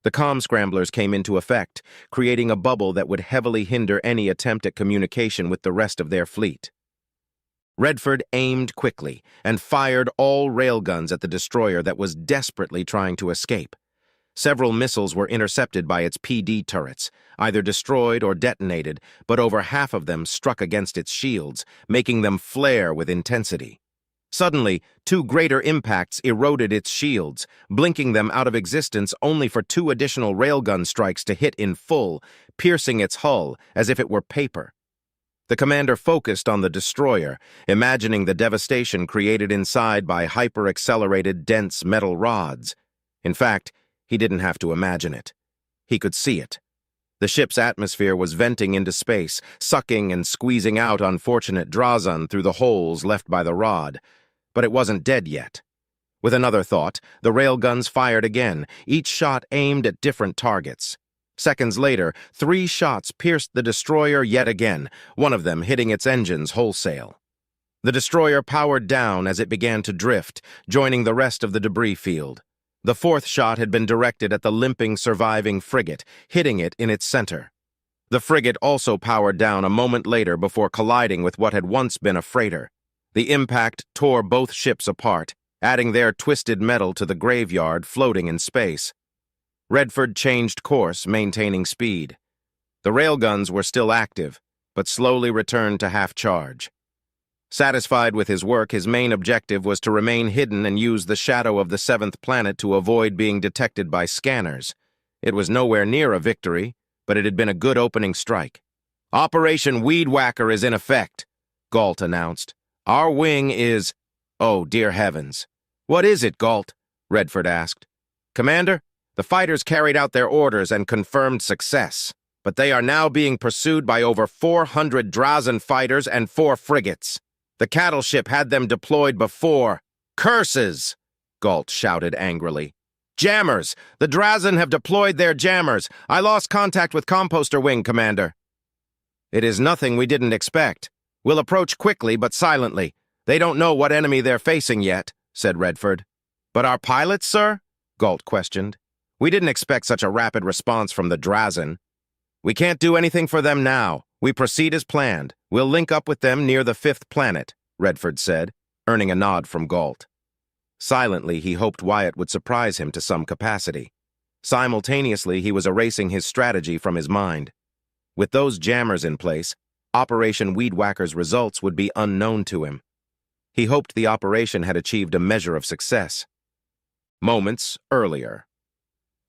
The comm scramblers came into effect, creating a bubble that would heavily hinder any attempt at communication with the rest of their fleet. Redford aimed quickly and fired all railguns at the destroyer that was desperately trying to escape. Several missiles were intercepted by its PD turrets, either destroyed or detonated, but over half of them struck against its shields, making them flare with intensity. Suddenly, 2 greater impacts eroded its shields, blinking them out of existence only for 2 additional railgun strikes to hit in full, piercing its hull as if it were paper. The commander focused on the destroyer, imagining the devastation created inside by hyper-accelerated, dense metal rods. In fact, he didn't have to imagine it. He could see it. The ship's atmosphere was venting into space, sucking and squeezing out unfortunate Drazan through the holes left by the rod. But it wasn't dead yet. With another thought, the railguns fired again, each shot aimed at different targets. Seconds later, 3 shots pierced the destroyer yet again, one of them hitting its engines wholesale. The destroyer powered down as it began to drift, joining the rest of the debris field. The 4th shot had been directed at the limping, surviving frigate, hitting it in its center. The frigate also powered down a moment later before colliding with what had once been a freighter. The impact tore both ships apart, adding their twisted metal to the graveyard floating in space. Redford changed course, maintaining speed. The railguns were still active, but slowly returned to half charge. Satisfied with his work, his main objective was to remain hidden and use the shadow of the 7th planet to avoid being detected by scanners. It was nowhere near a victory, but it had been a good opening strike. "Operation Weed Whacker is in effect," Galt announced. "Our wing is—" "Oh, dear heavens. What is it, Galt?" Redford asked. "Commander, the fighters carried out their orders and confirmed success, but they are now being pursued by over 400 Drazan fighters and 4 frigates. The cattle ship had them deployed before." "Curses!" Galt shouted angrily. "Jammers! The Drazan have deployed their jammers. I lost contact with Composter Wing, Commander." "It is nothing we didn't expect. We'll approach quickly but silently. They don't know what enemy they're facing yet," said Redford. "But our pilots, sir?" Galt questioned. "We didn't expect such a rapid response from the Drazan." "We can't do anything for them now. We proceed as planned. We'll link up with them near the 5th planet," Redford said, earning a nod from Galt. Silently, he hoped Wyatt would surprise him to some capacity. Simultaneously, he was erasing his strategy from his mind. With those jammers in place, Operation Weed Whacker's results would be unknown to him. He hoped the operation had achieved a measure of success. Moments earlier.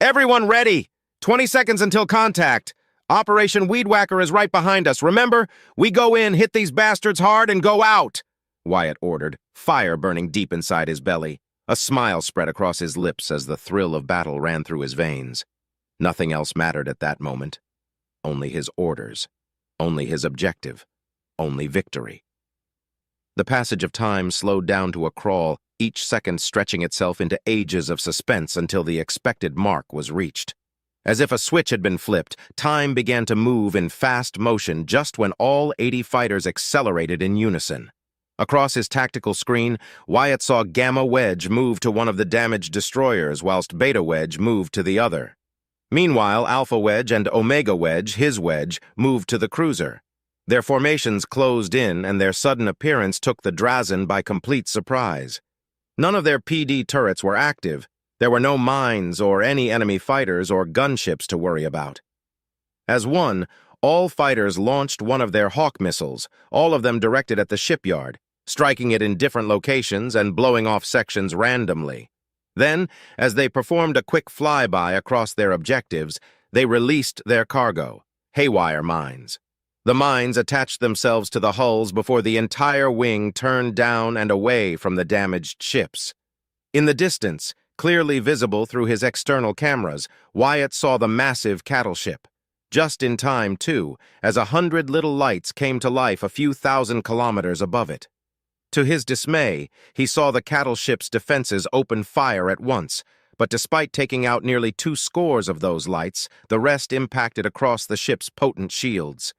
"Everyone ready! 20 seconds until contact! Operation Weed Whacker is right behind us. Remember, we go in, hit these bastards hard, and go out," Wyatt ordered, fire burning deep inside his belly. A smile spread across his lips as the thrill of battle ran through his veins. Nothing else mattered at that moment. Only his orders. Only his objective. Only victory. The passage of time slowed down to a crawl, each second stretching itself into ages of suspense until the expected mark was reached. As if a switch had been flipped, time began to move in fast motion just when all 80 fighters accelerated in unison. Across his tactical screen, Wyatt saw Gamma Wedge move to one of the damaged destroyers whilst Beta Wedge moved to the other. Meanwhile, Alpha Wedge and Omega Wedge, his wedge, moved to the cruiser. Their formations closed in and their sudden appearance took the Drazan by complete surprise. None of their PD turrets were active. There were no mines or any enemy fighters or gunships to worry about. As one, all fighters launched one of their Hawk missiles, all of them directed at the shipyard, striking it in different locations and blowing off sections randomly. Then, as they performed a quick flyby across their objectives, they released their cargo, haywire mines. The mines attached themselves to the hulls before the entire wing turned down and away from the damaged ships. In the distance, clearly visible through his external cameras, Wyatt saw the massive cattle ship. Just in time, too, as 100 little lights came to life a few thousand kilometers above it. To his dismay, he saw the cattle ship's defenses open fire at once, but despite taking out nearly 2 scores of those lights, the rest impacted across the ship's potent shields.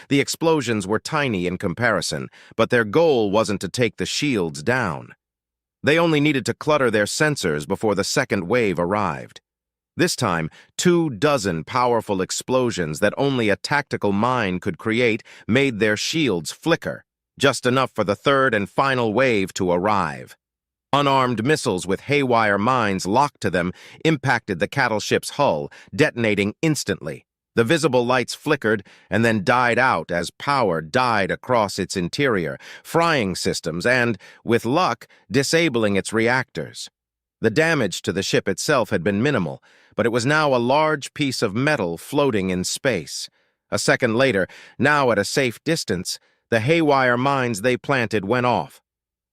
The explosions were tiny in comparison, but their goal wasn't to take the shields down. They only needed to clutter their sensors before the second wave arrived. This time, 24 powerful explosions that only a tactical mind could create made their shields flicker, just enough for the third and final wave to arrive. Unarmed missiles with haywire mines locked to them impacted the cattle ship's hull, detonating instantly. The visible lights flickered and then died out as power died across its interior, frying systems and, with luck, disabling its reactors. The damage to the ship itself had been minimal, but it was now a large piece of metal floating in space. A second later, now at a safe distance, the haywire mines they planted went off.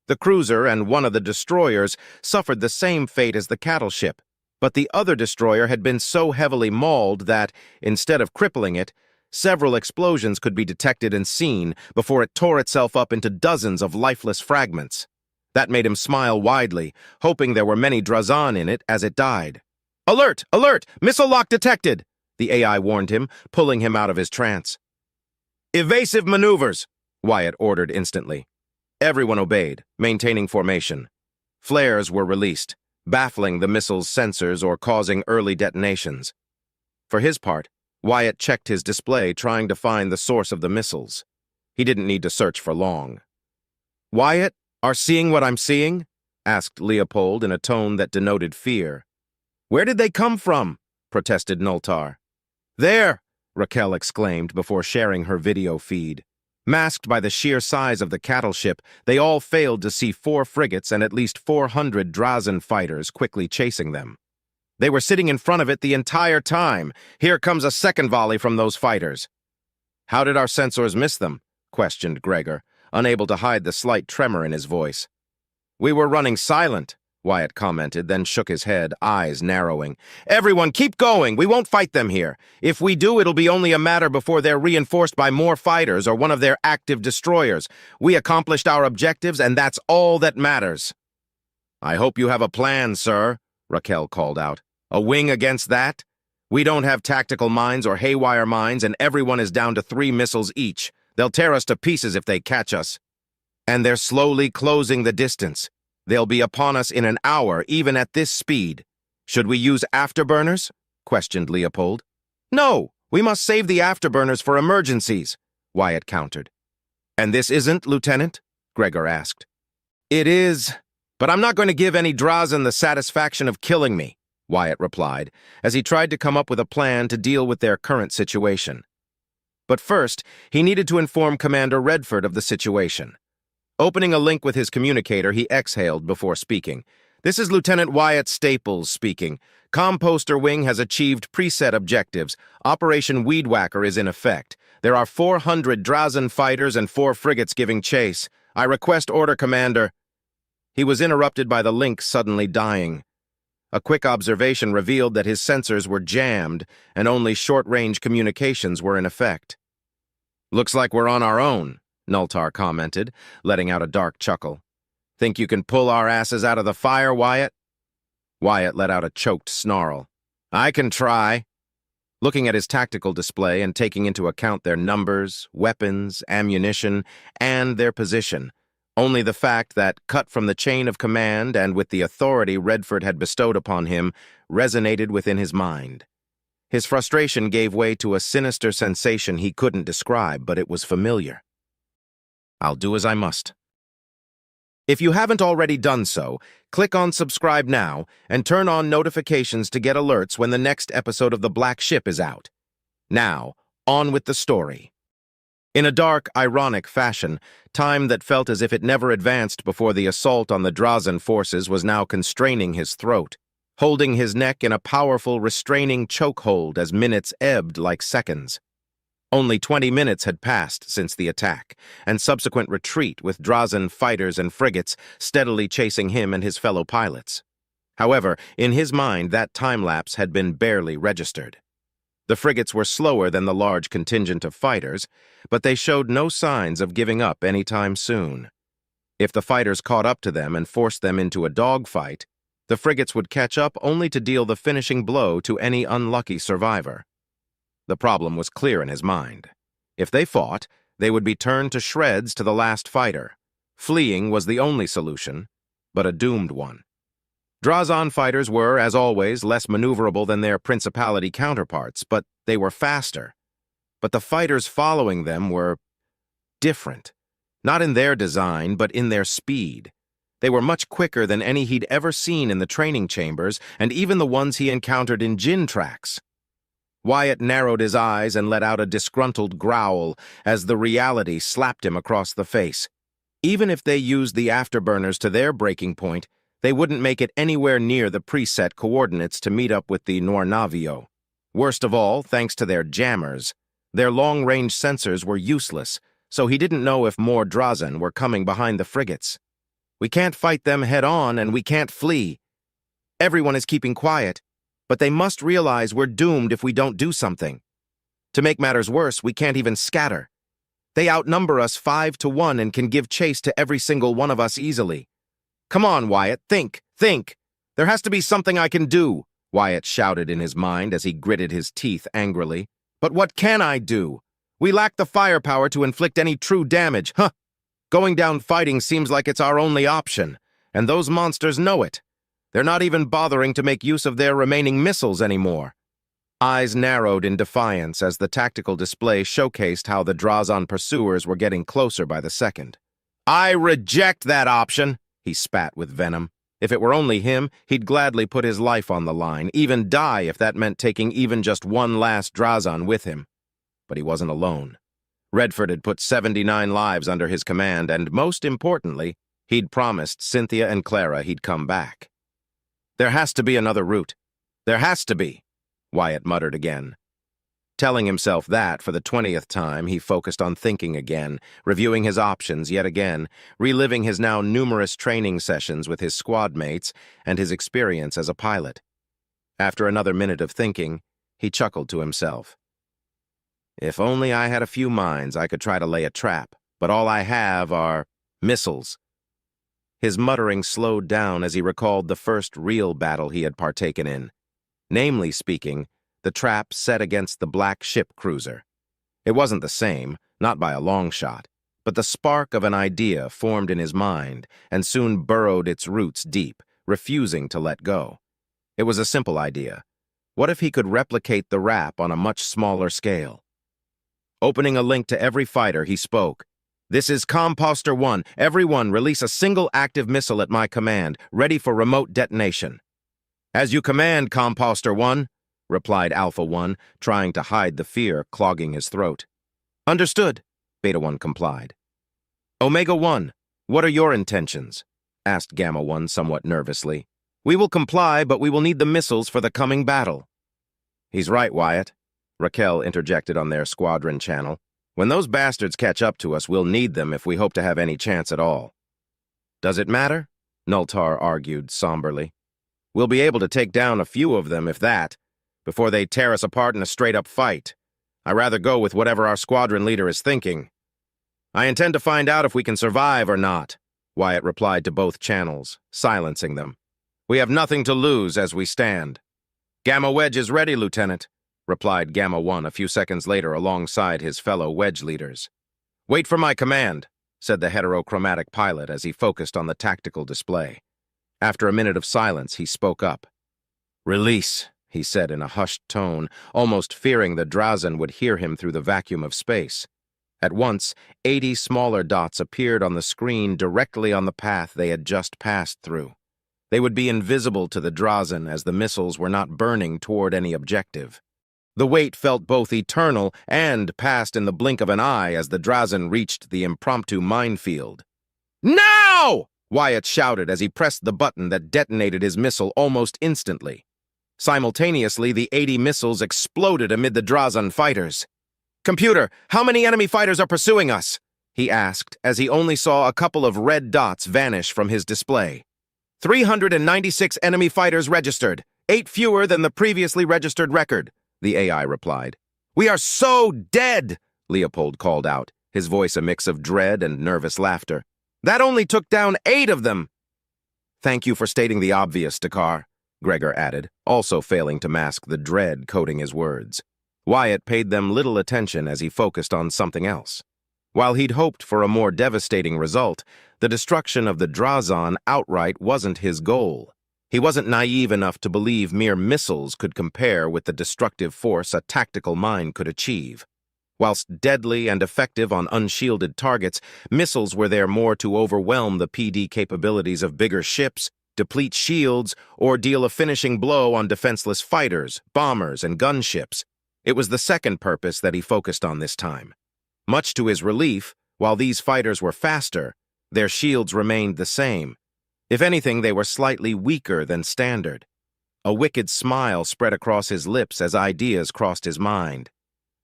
The cruiser and one of the destroyers suffered the same fate as the cattle ship. But the other destroyer had been so heavily mauled that, instead of crippling it, several explosions could be detected and seen before it tore itself up into dozens of lifeless fragments. That made him smile widely, hoping there were many Drazan in it as it died. "Alert! Alert! Missile lock detected!" the AI warned him, pulling him out of his trance. "Evasive maneuvers!" Wyatt ordered instantly. Everyone obeyed, maintaining formation. Flares were released, baffling the missile's sensors or causing early detonations. For his part, Wyatt checked his display, trying to find the source of the missiles. He didn't need to search for long. "Wyatt, are seeing what I'm seeing?" asked Leopold in a tone that denoted fear. "Where did they come from?" protested Noltar. "There!" Raquel exclaimed before sharing her video feed. Masked by the sheer size of the cattle ship, they all failed to see 4 frigates and at least 400 Drazen fighters quickly chasing them. "They were sitting in front of it the entire time. Here comes a second volley from those fighters." "How did our sensors miss them?" questioned Gregor, unable to hide the slight tremor in his voice. "We were running silent," Wyatt commented, then shook his head, eyes narrowing. "Everyone, keep going! We won't fight them here. If we do, it'll be only a matter before they're reinforced by more fighters or one of their active destroyers. We accomplished our objectives, and that's all that matters." "I hope you have a plan, sir," Raquel called out. "A wing against that? We don't have tactical mines or haywire mines, and everyone is down to 3 missiles each. They'll tear us to pieces if they catch us. And they're slowly closing the distance. They'll be upon us in an hour, even at this speed. Should we use afterburners?" questioned Leopold. "No, we must save the afterburners for emergencies," Wyatt countered. "And this isn't, Lieutenant?" Gregor asked. "It is, but I'm not going to give any Drazen the satisfaction of killing me," Wyatt replied, as he tried to come up with a plan to deal with their current situation. But first, he needed to inform Commander Redford of the situation. Opening a link with his communicator, he exhaled before speaking. "This is Lieutenant Wyatt Staples speaking. Composter Wing has achieved preset objectives. Operation Weed Whacker is in effect. There are 400 Drazen fighters and 4 frigates giving chase. I request order, Commander." He was interrupted by the link suddenly dying. A quick observation revealed that his sensors were jammed and only short-range communications were in effect. "Looks like we're on our own," Noltar commented, letting out a dark chuckle. "Think you can pull our asses out of the fire, Wyatt?" Wyatt let out a choked snarl. "I can try." Looking at his tactical display and taking into account their numbers, weapons, ammunition, and their position, only the fact that, cut from the chain of command and with the authority Redford had bestowed upon him, resonated within his mind. His frustration gave way to a sinister sensation he couldn't describe, but it was familiar. "I'll do as I must." If you haven't already done so, click on subscribe now and turn on notifications to get alerts when the next episode of The Black Ship is out. Now, on with the story. In a dark, ironic fashion, time that felt as if it never advanced before the assault on the Drazen forces was now constraining his throat, holding his neck in a powerful, restraining chokehold as minutes ebbed like seconds. Only 20 minutes had passed since the attack, and subsequent retreat with Drazen fighters and frigates steadily chasing him and his fellow pilots. However, in his mind, that time-lapse had been barely registered. The frigates were slower than the large contingent of fighters, but they showed no signs of giving up any time soon. If the fighters caught up to them and forced them into a dogfight, the frigates would catch up only to deal the finishing blow to any unlucky survivor. The problem was clear in his mind. If they fought, they would be turned to shreds to the last fighter. Fleeing was the only solution, but a doomed one. Drazen fighters were, as always, less maneuverable than their Principality counterparts, but they were faster. But the fighters following them were different. Not in their design, but in their speed. They were much quicker than any he'd ever seen in the training chambers, and even the ones he encountered in gin tracks. Wyatt narrowed his eyes and let out a disgruntled growl as the reality slapped him across the face. Even if they used the afterburners to their breaking point, they wouldn't make it anywhere near the preset coordinates to meet up with the Nornavio. Worst of all, thanks to their jammers, their long-range sensors were useless, so he didn't know if more Drazen were coming behind the frigates. "We can't fight them head-on, and we can't flee." "Everyone is keeping quiet," But they must realize we're doomed if we don't do something. To make matters worse, we can't even scatter. They outnumber us 5-1 and can give chase to every single one of us easily. Come on, Wyatt, think. There has to be something I can do, Wyatt shouted in his mind as he gritted his teeth angrily. But what can I do? We lack the firepower to inflict any true damage, huh? Going down fighting seems like it's our only option, and those monsters know it. They're not even bothering to make use of their remaining missiles anymore. Eyes narrowed in defiance as the tactical display showcased how the Drazon pursuers were getting closer by the second. I reject that option, he spat with venom. If it were only him, he'd gladly put his life on the line, even die if that meant taking even just one last Drazon with him. But he wasn't alone. Redford had put 79 lives under his command, and most importantly, he'd promised Cynthia and Clara he'd come back. There has to be another route. There has to be, Wyatt muttered again. Telling himself that for the 20th time, he focused on thinking again, reviewing his options yet again, reliving his now numerous training sessions with his squad mates and his experience as a pilot. After another minute of thinking, he chuckled to himself. If only I had a few minds, I could try to lay a trap, but all I have are missiles. His muttering slowed down as he recalled the first real battle he had partaken in. Namely speaking, the trap set against the black ship cruiser. It wasn't the same, not by a long shot, but the spark of an idea formed in his mind and soon burrowed its roots deep, refusing to let go. It was a simple idea. What if he could replicate the rap on a much smaller scale? Opening a link to every fighter, he spoke. This is Composter 1. Everyone release a single active missile at my command, ready for remote detonation. As you command, Composter 1, replied Alpha 1, trying to hide the fear clogging his throat. Understood, Beta 1 complied. Omega 1, what are your intentions? Asked Gamma 1 somewhat nervously. We will comply, but we will need the missiles for the coming battle. He's right, Wyatt, Raquel interjected on their squadron channel. When those bastards catch up to us, we'll need them if we hope to have any chance at all. Does it matter? Nultar argued somberly. We'll be able to take down a few of them, if that, before they tear us apart in a straight-up fight. I'd rather go with whatever our squadron leader is thinking. I intend to find out if we can survive or not, Wyatt replied to both channels, silencing them. We have nothing to lose as we stand. Gamma Wedge is ready, Lieutenant, replied Gamma 1 a few seconds later alongside his fellow Wedge leaders. Wait for my command, said the heterochromatic pilot as he focused on the tactical display. After a minute of silence, he spoke up. Release, he said in a hushed tone, almost fearing the Drazon would hear him through the vacuum of space. At once, 80 smaller dots appeared on the screen directly on the path they had just passed through. They would be invisible to the Drazon as the missiles were not burning toward any objective. The wait felt both eternal and passed in the blink of an eye as the Drazon reached the impromptu minefield. Now! Wyatt shouted as he pressed the button that detonated his missile almost instantly. Simultaneously, the 80 missiles exploded amid the Drazon fighters. Computer, how many enemy fighters are pursuing us? He asked as he only saw a couple of red dots vanish from his display. 396 enemy fighters registered, 8 fewer than the previously registered record, the AI replied. We are so dead, Leopold called out, his voice a mix of dread and nervous laughter. That only took down 8 of them. Thank you for stating the obvious, Dakar, Gregor added, also failing to mask the dread coating his words. Wyatt paid them little attention as he focused on something else. While he'd hoped for a more devastating result, the destruction of the Drazon outright wasn't his goal. He wasn't naive enough to believe mere missiles could compare with the destructive force a tactical mind could achieve. Whilst deadly and effective on unshielded targets, missiles were there more to overwhelm the PD capabilities of bigger ships, deplete shields, or deal a finishing blow on defenseless fighters, bombers, and gunships. It was the second purpose that he focused on this time. Much to his relief, while these fighters were faster, their shields remained the same. If anything, they were slightly weaker than standard. A wicked smile spread across his lips as ideas crossed his mind.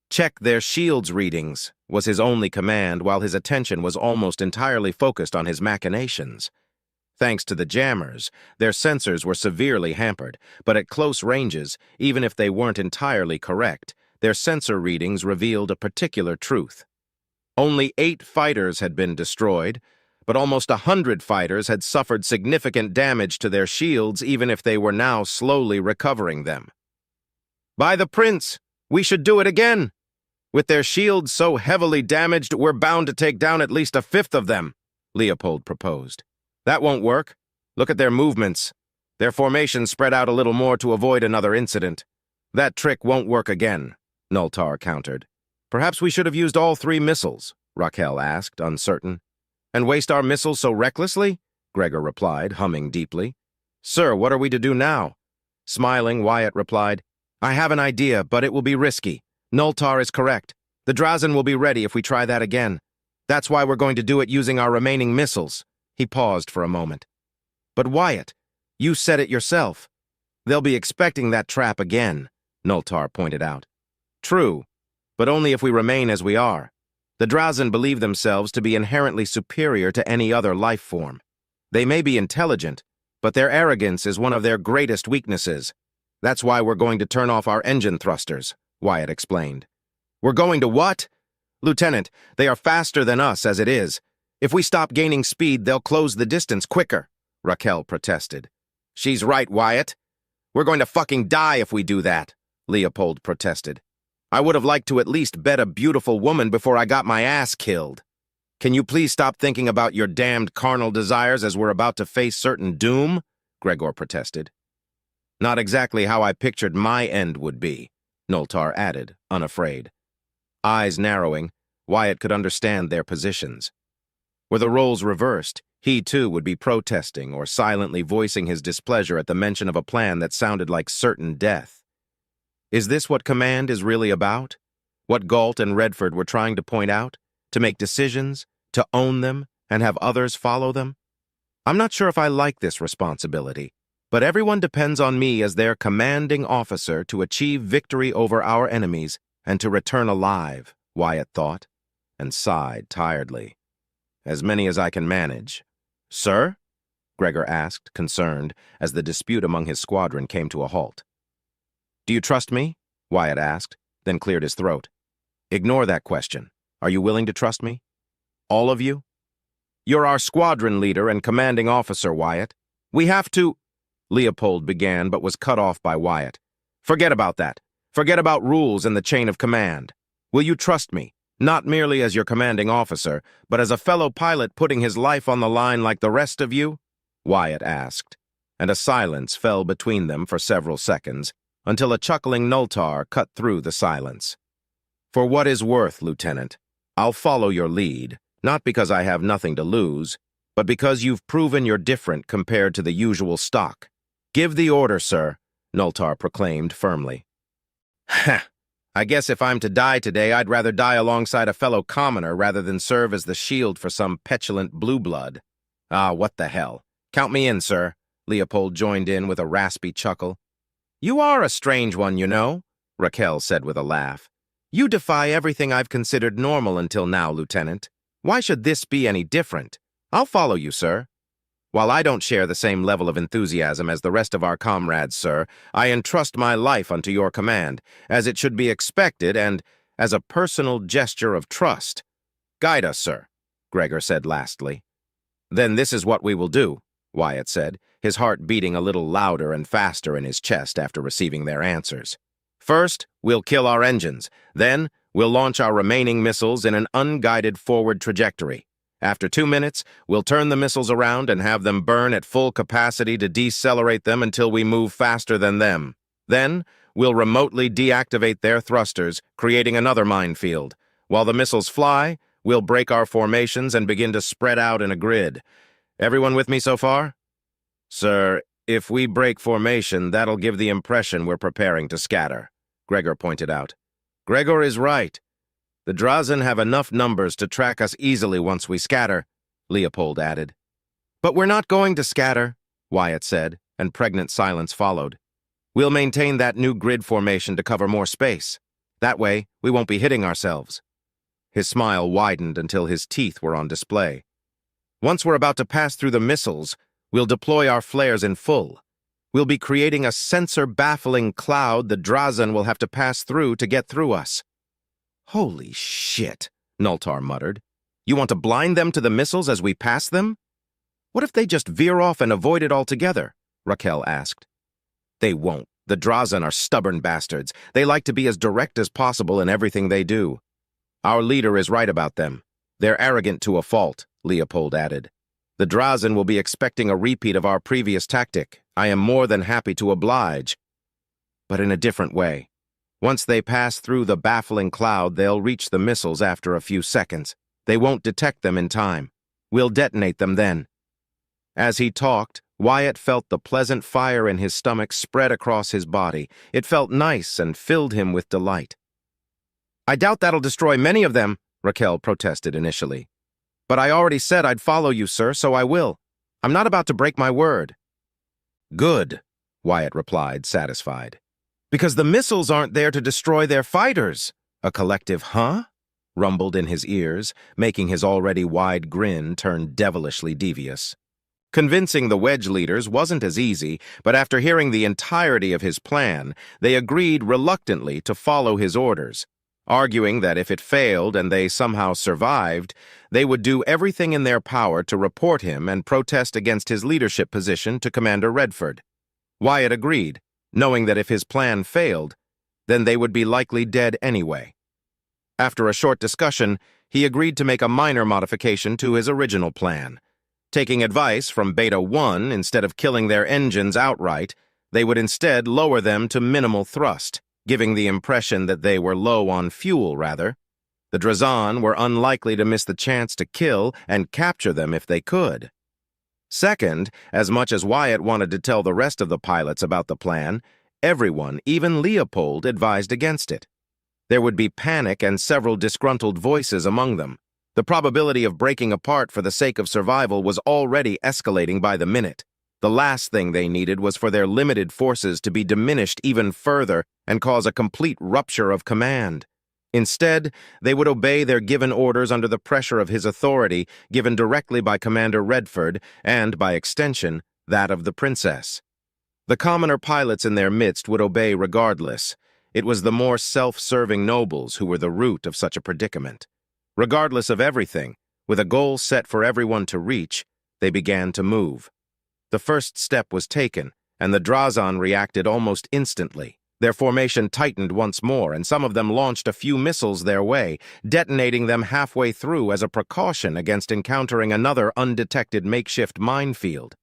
Check their shields readings was his only command while his attention was almost entirely focused on his machinations. Thanks to the jammers, their sensors were severely hampered, but at close ranges, even if they weren't entirely correct, their sensor readings revealed a particular truth. Only 8 fighters had been destroyed, but almost 100 fighters had suffered significant damage to their shields even if they were now slowly recovering them. "By the Prince, we should do it again! With their shields so heavily damaged, we're bound to take down at least a fifth of them," Leopold proposed. "That won't work. Look at their movements. Their formations spread out a little more to avoid another incident. That trick won't work again," Nultar countered. "Perhaps we should have used all 3 missiles," Raquel asked, uncertain. "And waste our missiles so recklessly?" Gregor replied, humming deeply. "Sir, what are we to do now?" Smiling, Wyatt replied, "I have an idea, but it will be risky. Nultar is correct. The Drazen will be ready if we try that again. That's why we're going to do it using our remaining missiles." He paused for a moment. "But Wyatt, you said it yourself. They'll be expecting that trap again," Nultar pointed out. "True, but only if we remain as we are. The Drazen believe themselves to be inherently superior to any other life form. They may be intelligent, but their arrogance is one of their greatest weaknesses. That's why we're going to turn off our engine thrusters," Wyatt explained. "We're going to what?" "Lieutenant, they are faster than us as it is. If we stop gaining speed, they'll close the distance quicker," Raquel protested. "She's right, Wyatt. We're going to fucking die if we do that," Leopold protested. "I would have liked to at least bet a beautiful woman before I got my ass killed. Can you please stop thinking about your damned carnal desires as we're about to face certain doom?" Gregor protested. "Not exactly how I pictured my end would be," Nultar added, unafraid. Eyes narrowing, Wyatt could understand their positions. Were the roles reversed, he too would be protesting or silently voicing his displeasure at the mention of a plan that sounded like certain death. Is this what command is really about? What Galt and Redford were trying to point out? To make decisions, to own them, and have others follow them? I'm not sure if I like this responsibility, but everyone depends on me as their commanding officer to achieve victory over our enemies and to return alive, Wyatt thought, and sighed tiredly. As many as I can manage. "Sir?" Gregor asked, concerned, as the dispute among his squadron came to a halt. "Do you trust me?" Wyatt asked, then cleared his throat. "Ignore that question. Are you willing to trust me? All of you? You're our squadron leader and commanding officer, Wyatt. We have to—" Leopold began but was cut off by Wyatt. "Forget about that. Forget about rules and the chain of command. Will you trust me, not merely as your commanding officer, but as a fellow pilot putting his life on the line like the rest of you?" Wyatt asked, and a silence fell between them for several seconds, until a chuckling Nultar cut through the silence. "For what is worth, Lieutenant, I'll follow your lead, not because I have nothing to lose, but because you've proven you're different compared to the usual stock. Give the order, sir," Nultar proclaimed firmly. "Heh, I guess if I'm to die today, I'd rather die alongside a fellow commoner rather than serve as the shield for some petulant blue blood. Ah, what the hell. Count me in, sir," Leopold joined in with a raspy chuckle. "You are a strange one, you know," Raquel said with a laugh. "You defy everything I've considered normal until now, Lieutenant. Why should this be any different? I'll follow you, sir. While I don't share the same level of enthusiasm as the rest of our comrades, sir, I entrust my life unto your command, as it should be expected and as a personal gesture of trust. Guide us, sir," Gregor said lastly. "Then this is what we will do," Wyatt said, his heart beating a little louder and faster in his chest after receiving their answers. "First, we'll kill our engines. Then, we'll launch our remaining missiles in an unguided forward trajectory. After 2 minutes, we'll turn the missiles around and have them burn at full capacity to decelerate them until we move faster than them. Then, we'll remotely deactivate their thrusters, creating another minefield. While the missiles fly, we'll break our formations and begin to spread out in a grid. Everyone with me so far?" "Sir, if we break formation, that'll give the impression we're preparing to scatter," Gregor pointed out. "Gregor is right. The Drazen have enough numbers to track us easily once we scatter," Leopold added. "But we're not going to scatter," Wyatt said, and pregnant silence followed. "We'll maintain that new grid formation to cover more space. That way, we won't be hitting ourselves." His smile widened until his teeth were on display. "Once we're about to pass through the missiles, We'll deploy our flares in full. We'll be creating a sensor-baffling cloud the Drazen will have to pass through to get through us." "Holy shit," Nultar muttered. "You want to blind them to the missiles as we pass them?" "What if they just veer off and avoid it altogether?" Raquel asked. "They won't. The Drazen are stubborn bastards. They like to be as direct as possible in everything they do. Our leader is right about them. They're arrogant to a fault," Leopold added. "The Drazen will be expecting a repeat of our previous tactic. I am more than happy to oblige, but in a different way. Once they pass through the baffling cloud, they'll reach the missiles after a few seconds. They won't detect them in time. We'll detonate them then." As he talked, Wyatt felt the pleasant fire in his stomach spread across his body. It felt nice and filled him with delight. "I doubt that'll destroy many of them," Raquel protested initially. "But I already said I'd follow you, sir, so I will. I'm not about to break my word." "Good," Wyatt replied, satisfied. "Because the missiles aren't there to destroy their fighters." A collective "huh?" rumbled in his ears, making his already wide grin turn devilishly devious. Convincing the Wedge leaders wasn't as easy, but after hearing the entirety of his plan, they agreed reluctantly to follow his orders, arguing that if it failed and they somehow survived, they would do everything in their power to report him and protest against his leadership position to Commander Redford. Wyatt agreed, knowing that if his plan failed, then they would be likely dead anyway. After a short discussion, he agreed to make a minor modification to his original plan. Taking advice from Beta 1, instead of killing their engines outright, they would instead lower them to minimal thrust, giving the impression that they were low on fuel, rather. The Drazen were unlikely to miss the chance to kill and capture them if they could. Second, as much as Wyatt wanted to tell the rest of the pilots about the plan, everyone, even Leopold, advised against it. There would be panic and several disgruntled voices among them. The probability of breaking apart for the sake of survival was already escalating by the minute. The last thing they needed was for their limited forces to be diminished even further and cause a complete rupture of command. Instead, they would obey their given orders under the pressure of his authority, given directly by Commander Redford and, by extension, that of the Princess. The commoner pilots in their midst would obey regardless. It was the more self-serving nobles who were the root of such a predicament. Regardless of everything, with a goal set for everyone to reach, they began to move. The first step was taken, and the Drazen reacted almost instantly. Their formation tightened once more, and some of them launched a few missiles their way, detonating them halfway through as a precaution against encountering another undetected makeshift minefield.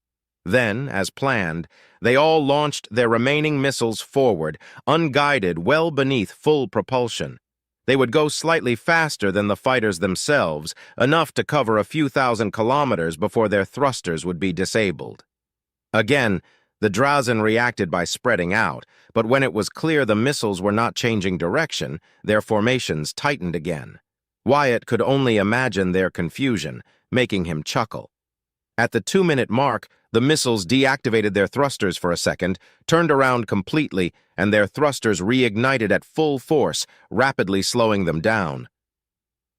Then, as planned, they all launched their remaining missiles forward, unguided well beneath full propulsion. They would go slightly faster than the fighters themselves, enough to cover a few thousand kilometers before their thrusters would be disabled. Again, the Drazen reacted by spreading out, but when it was clear the missiles were not changing direction, their formations tightened again. Wyatt could only imagine their confusion, making him chuckle. At the 2-minute mark, the missiles deactivated their thrusters for a second, turned around completely, and their thrusters reignited at full force, rapidly slowing them down.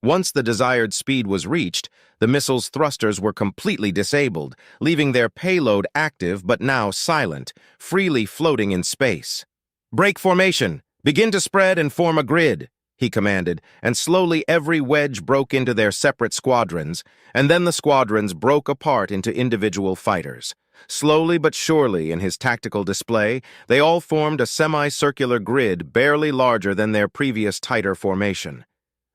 Once the desired speed was reached, the missiles' thrusters were completely disabled, leaving their payload active but now silent, freely floating in space. "Break formation! Begin to spread and form a grid," he commanded, and slowly every wedge broke into their separate squadrons, and then the squadrons broke apart into individual fighters. Slowly but surely, in his tactical display, they all formed a semicircular grid barely larger than their previous tighter formation.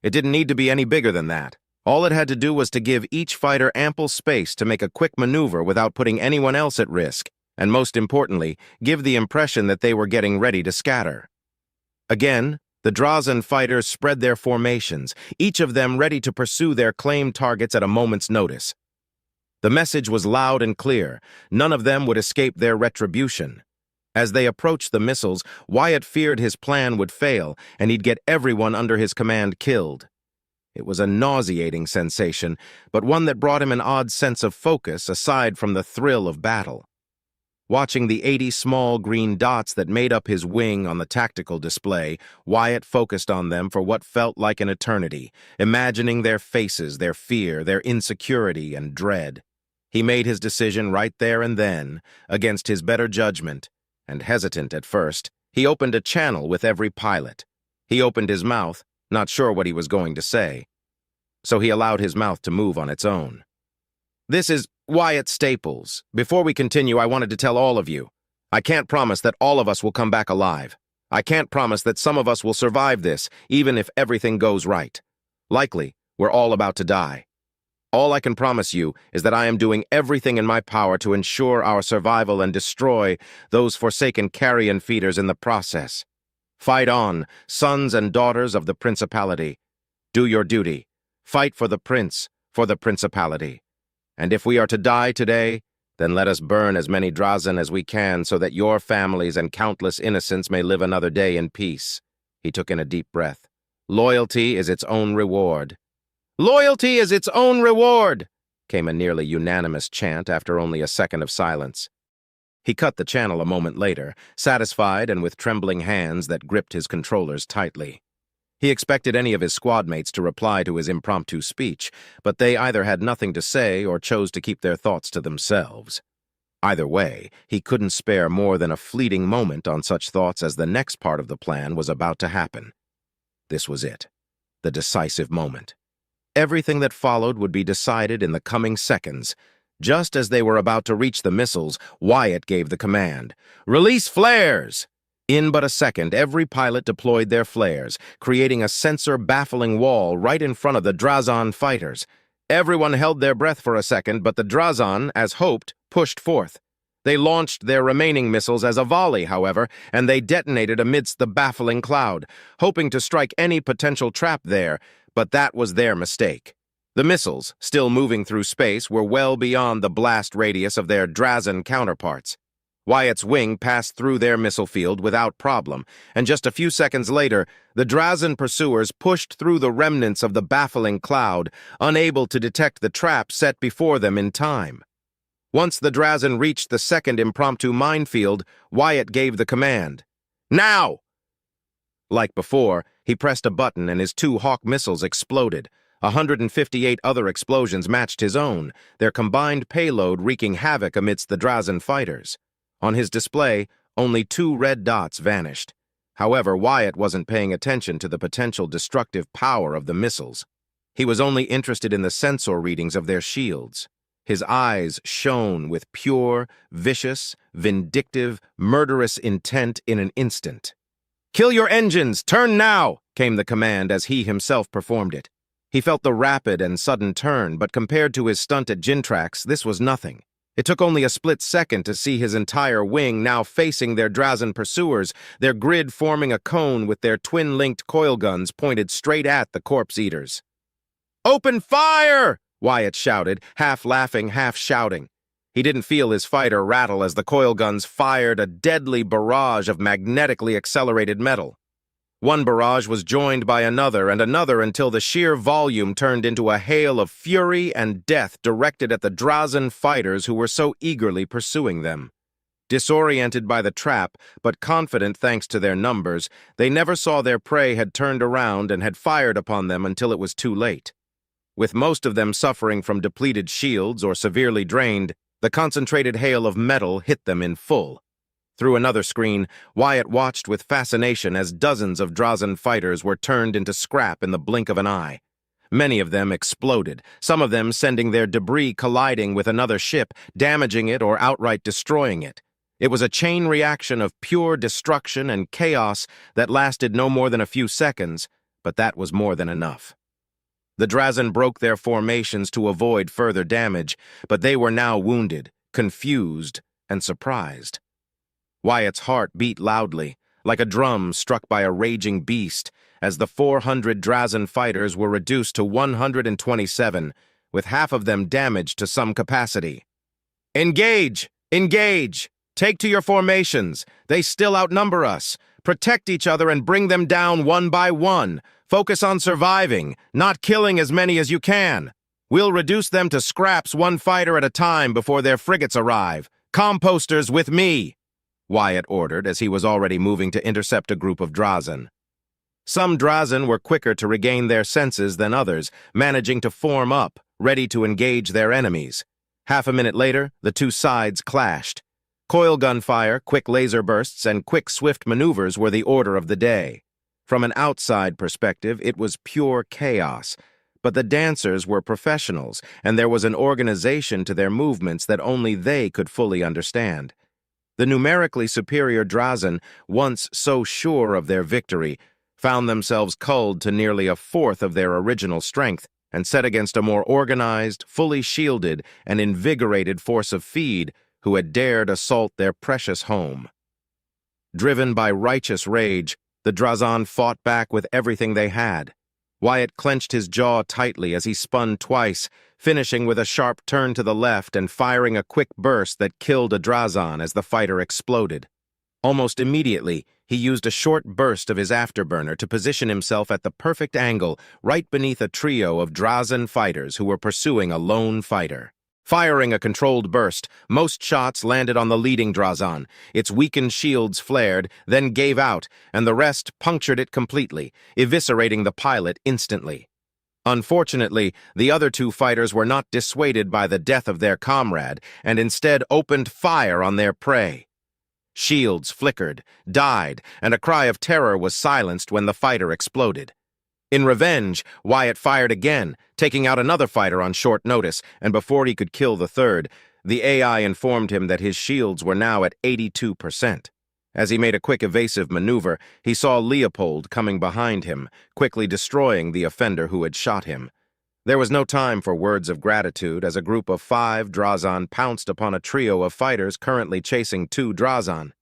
It didn't need to be any bigger than that. All it had to do was to give each fighter ample space to make a quick maneuver without putting anyone else at risk, and most importantly, give the impression that they were getting ready to scatter. Again, the Drazen fighters spread their formations, each of them ready to pursue their claimed targets at a moment's notice. The message was loud and clear. None of them would escape their retribution. As they approached the missiles, Wyatt feared his plan would fail, and he'd get everyone under his command killed. It was a nauseating sensation, but one that brought him an odd sense of focus aside from the thrill of battle. Watching the 80 small green dots that made up his wing on the tactical display, Wyatt focused on them for what felt like an eternity, imagining their faces, their fear, their insecurity, and dread. He made his decision right there and then, against his better judgment, and hesitant at first, he opened a channel with every pilot. He opened his mouth, not sure what he was going to say, so he allowed his mouth to move on its own. This is Wyatt Staples. Before we continue, I wanted to tell all of you, I can't promise that all of us will come back alive. I can't promise that some of us will survive this, even if everything goes right. Likely, we're all about to die. All I can promise you is that I am doing everything in my power to ensure our survival and destroy those forsaken carrion feeders in the process. Fight on, sons and daughters of the Principality. Do your duty. Fight for the Prince, for the Principality. And if we are to die today, then let us burn as many Drazen as we can so that your families and countless innocents may live another day in peace. He took in a deep breath. Loyalty is its own reward. Loyalty is its own reward, came a nearly unanimous chant after only a second of silence. He cut the channel a moment later, satisfied and with trembling hands that gripped his controllers tightly. He expected any of his squad mates to reply to his impromptu speech, but they either had nothing to say or chose to keep their thoughts to themselves. Either way, he couldn't spare more than a fleeting moment on such thoughts as the next part of the plan was about to happen. This was it, the decisive moment. Everything that followed would be decided in the coming seconds. Just as they were about to reach the missiles, Wyatt gave the command, "Release flares!" In but a second, every pilot deployed their flares, creating a sensor-baffling wall right in front of the Drazen fighters. Everyone held their breath for a second, but the Drazen, as hoped, pushed forth. They launched their remaining missiles as a volley, however, and they detonated amidst the baffling cloud, hoping to strike any potential trap there, but that was their mistake. The missiles, still moving through space, were well beyond the blast radius of their Drazen counterparts. Wyatt's wing passed through their missile field without problem, and just a few seconds later, the Drazen pursuers pushed through the remnants of the baffling cloud, unable to detect the trap set before them in time. Once the Drazen reached the second impromptu minefield, Wyatt gave the command, "Now!" Like before, he pressed a button and his 2 Hawk missiles exploded. 158 other explosions matched his own, their combined payload wreaking havoc amidst the Drazen fighters. On his display, only 2 red dots vanished. However, Wyatt wasn't paying attention to the potential destructive power of the missiles. He was only interested in the sensor readings of their shields. His eyes shone with pure, vicious, vindictive, murderous intent in an instant. "Kill your engines! Turn now!" came the command as he himself performed it. He felt the rapid and sudden turn, but compared to his stunt at Gintrax, this was nothing. It took only a split second to see his entire wing now facing their Drazen pursuers, their grid forming a cone with their twin-linked coil guns pointed straight at the corpse eaters. "Open fire!" Wyatt shouted, half laughing, half shouting. He didn't feel his fighter rattle as the coil guns fired a deadly barrage of magnetically accelerated metal. One barrage was joined by another and another until the sheer volume turned into a hail of fury and death directed at the Drazen fighters who were so eagerly pursuing them. Disoriented by the trap, but confident thanks to their numbers, they never saw their prey had turned around and had fired upon them until it was too late. With most of them suffering from depleted shields or severely drained, the concentrated hail of metal hit them in full. Through another screen, Wyatt watched with fascination as dozens of Drazen fighters were turned into scrap in the blink of an eye. Many of them exploded, some of them sending their debris colliding with another ship, damaging it or outright destroying it. It was a chain reaction of pure destruction and chaos that lasted no more than a few seconds, but that was more than enough. The Drazen broke their formations to avoid further damage, but they were now wounded, confused, and surprised. Wyatt's heart beat loudly, like a drum struck by a raging beast, as the 400 Drazen fighters were reduced to 127, with half of them damaged to some capacity. "Engage! Engage! Take to your formations! They still outnumber us! Protect each other and bring them down one by one! Focus on surviving, not killing as many as you can! We'll reduce them to scraps one fighter at a time before their frigates arrive! Composters with me!" Wyatt ordered as he was already moving to intercept a group of Drazen. Some Drazen were quicker to regain their senses than others, managing to form up, ready to engage their enemies. Half a minute later, the two sides clashed. Coil gunfire, quick laser bursts, and quick, swift maneuvers were the order of the day. From an outside perspective, it was pure chaos. But the dancers were professionals, and there was an organization to their movements that only they could fully understand. The numerically superior Drazen, once so sure of their victory, found themselves culled to nearly a fourth of their original strength and set against a more organized, fully shielded, and invigorated force of Feed who had dared assault their precious home. Driven by righteous rage, the Drazen fought back with everything they had. Wyatt clenched his jaw tightly as he spun twice, finishing with a sharp turn to the left and firing a quick burst that killed a Drazen as the fighter exploded. Almost immediately, he used a short burst of his afterburner to position himself at the perfect angle right beneath a trio of Drazen fighters who were pursuing a lone fighter. Firing a controlled burst, most shots landed on the leading Drazen. Its weakened shields flared, then gave out, and the rest punctured it completely, eviscerating the pilot instantly. Unfortunately, the other two fighters were not dissuaded by the death of their comrade, and instead opened fire on their prey. Shields flickered, died, and a cry of terror was silenced when the fighter exploded. In revenge, Wyatt fired again, taking out another fighter on short notice, and before he could kill the third, the AI informed him that his shields were now at 82%. As he made a quick evasive maneuver, he saw Leopold coming behind him, quickly destroying the offender who had shot him. There was no time for words of gratitude as a group of 5 Drazen pounced upon a trio of fighters currently chasing 2 Drazen.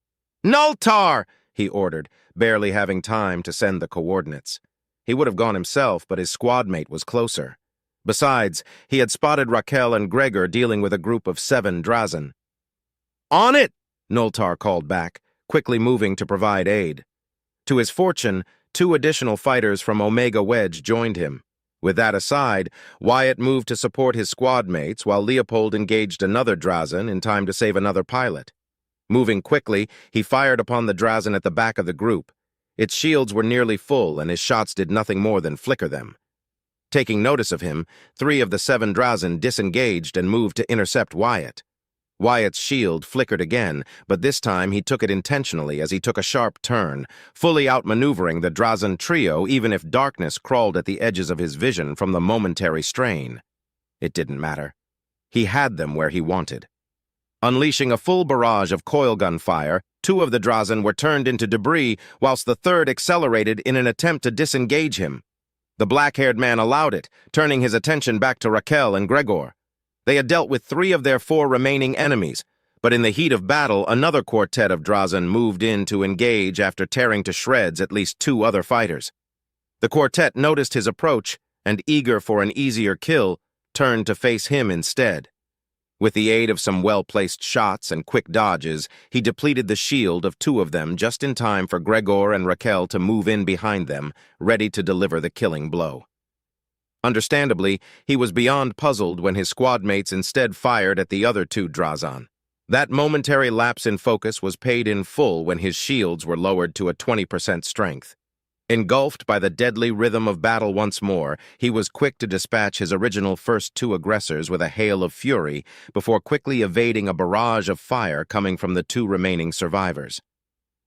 "Nultar!" he ordered, barely having time to send the coordinates. He would have gone himself, but his squad mate was closer. Besides, he had spotted Raquel and Gregor dealing with a group of 7 Drazen. "On it!" Nultar called back, quickly moving to provide aid. To his fortune, 2 additional fighters from Omega Wedge joined him. With that aside, Wyatt moved to support his squad mates while Leopold engaged another Drazen in time to save another pilot. Moving quickly, he fired upon the Drazen at the back of the group. Its shields were nearly full, and his shots did nothing more than flicker them. Taking notice of him, 3 of the 7 Drazen disengaged and moved to intercept Wyatt. Wyatt's shield flickered again, but this time he took it intentionally as he took a sharp turn, fully outmaneuvering the Drazen trio even if darkness crawled at the edges of his vision from the momentary strain. It didn't matter. He had them where he wanted. Unleashing a full barrage of coil gun fire, 2 of the Drazen were turned into debris, whilst the third accelerated in an attempt to disengage him. The black-haired man allowed it, turning his attention back to Raquel and Gregor. They had dealt with 3 of their 4 remaining enemies, but in the heat of battle, another quartet of Drazen moved in to engage after tearing to shreds at least 2 other fighters. The quartet noticed his approach, and eager for an easier kill, turned to face him instead. With the aid of some well-placed shots and quick dodges, he depleted the shield of 2 of them just in time for Gregor and Raquel to move in behind them, ready to deliver the killing blow. Understandably, he was beyond puzzled when his squad mates instead fired at the other 2 Drazen. That momentary lapse in focus was paid in full when his shields were lowered to a 20% strength. Engulfed by the deadly rhythm of battle once more, he was quick to dispatch his original first 2 aggressors with a hail of fury before quickly evading a barrage of fire coming from the 2 remaining survivors.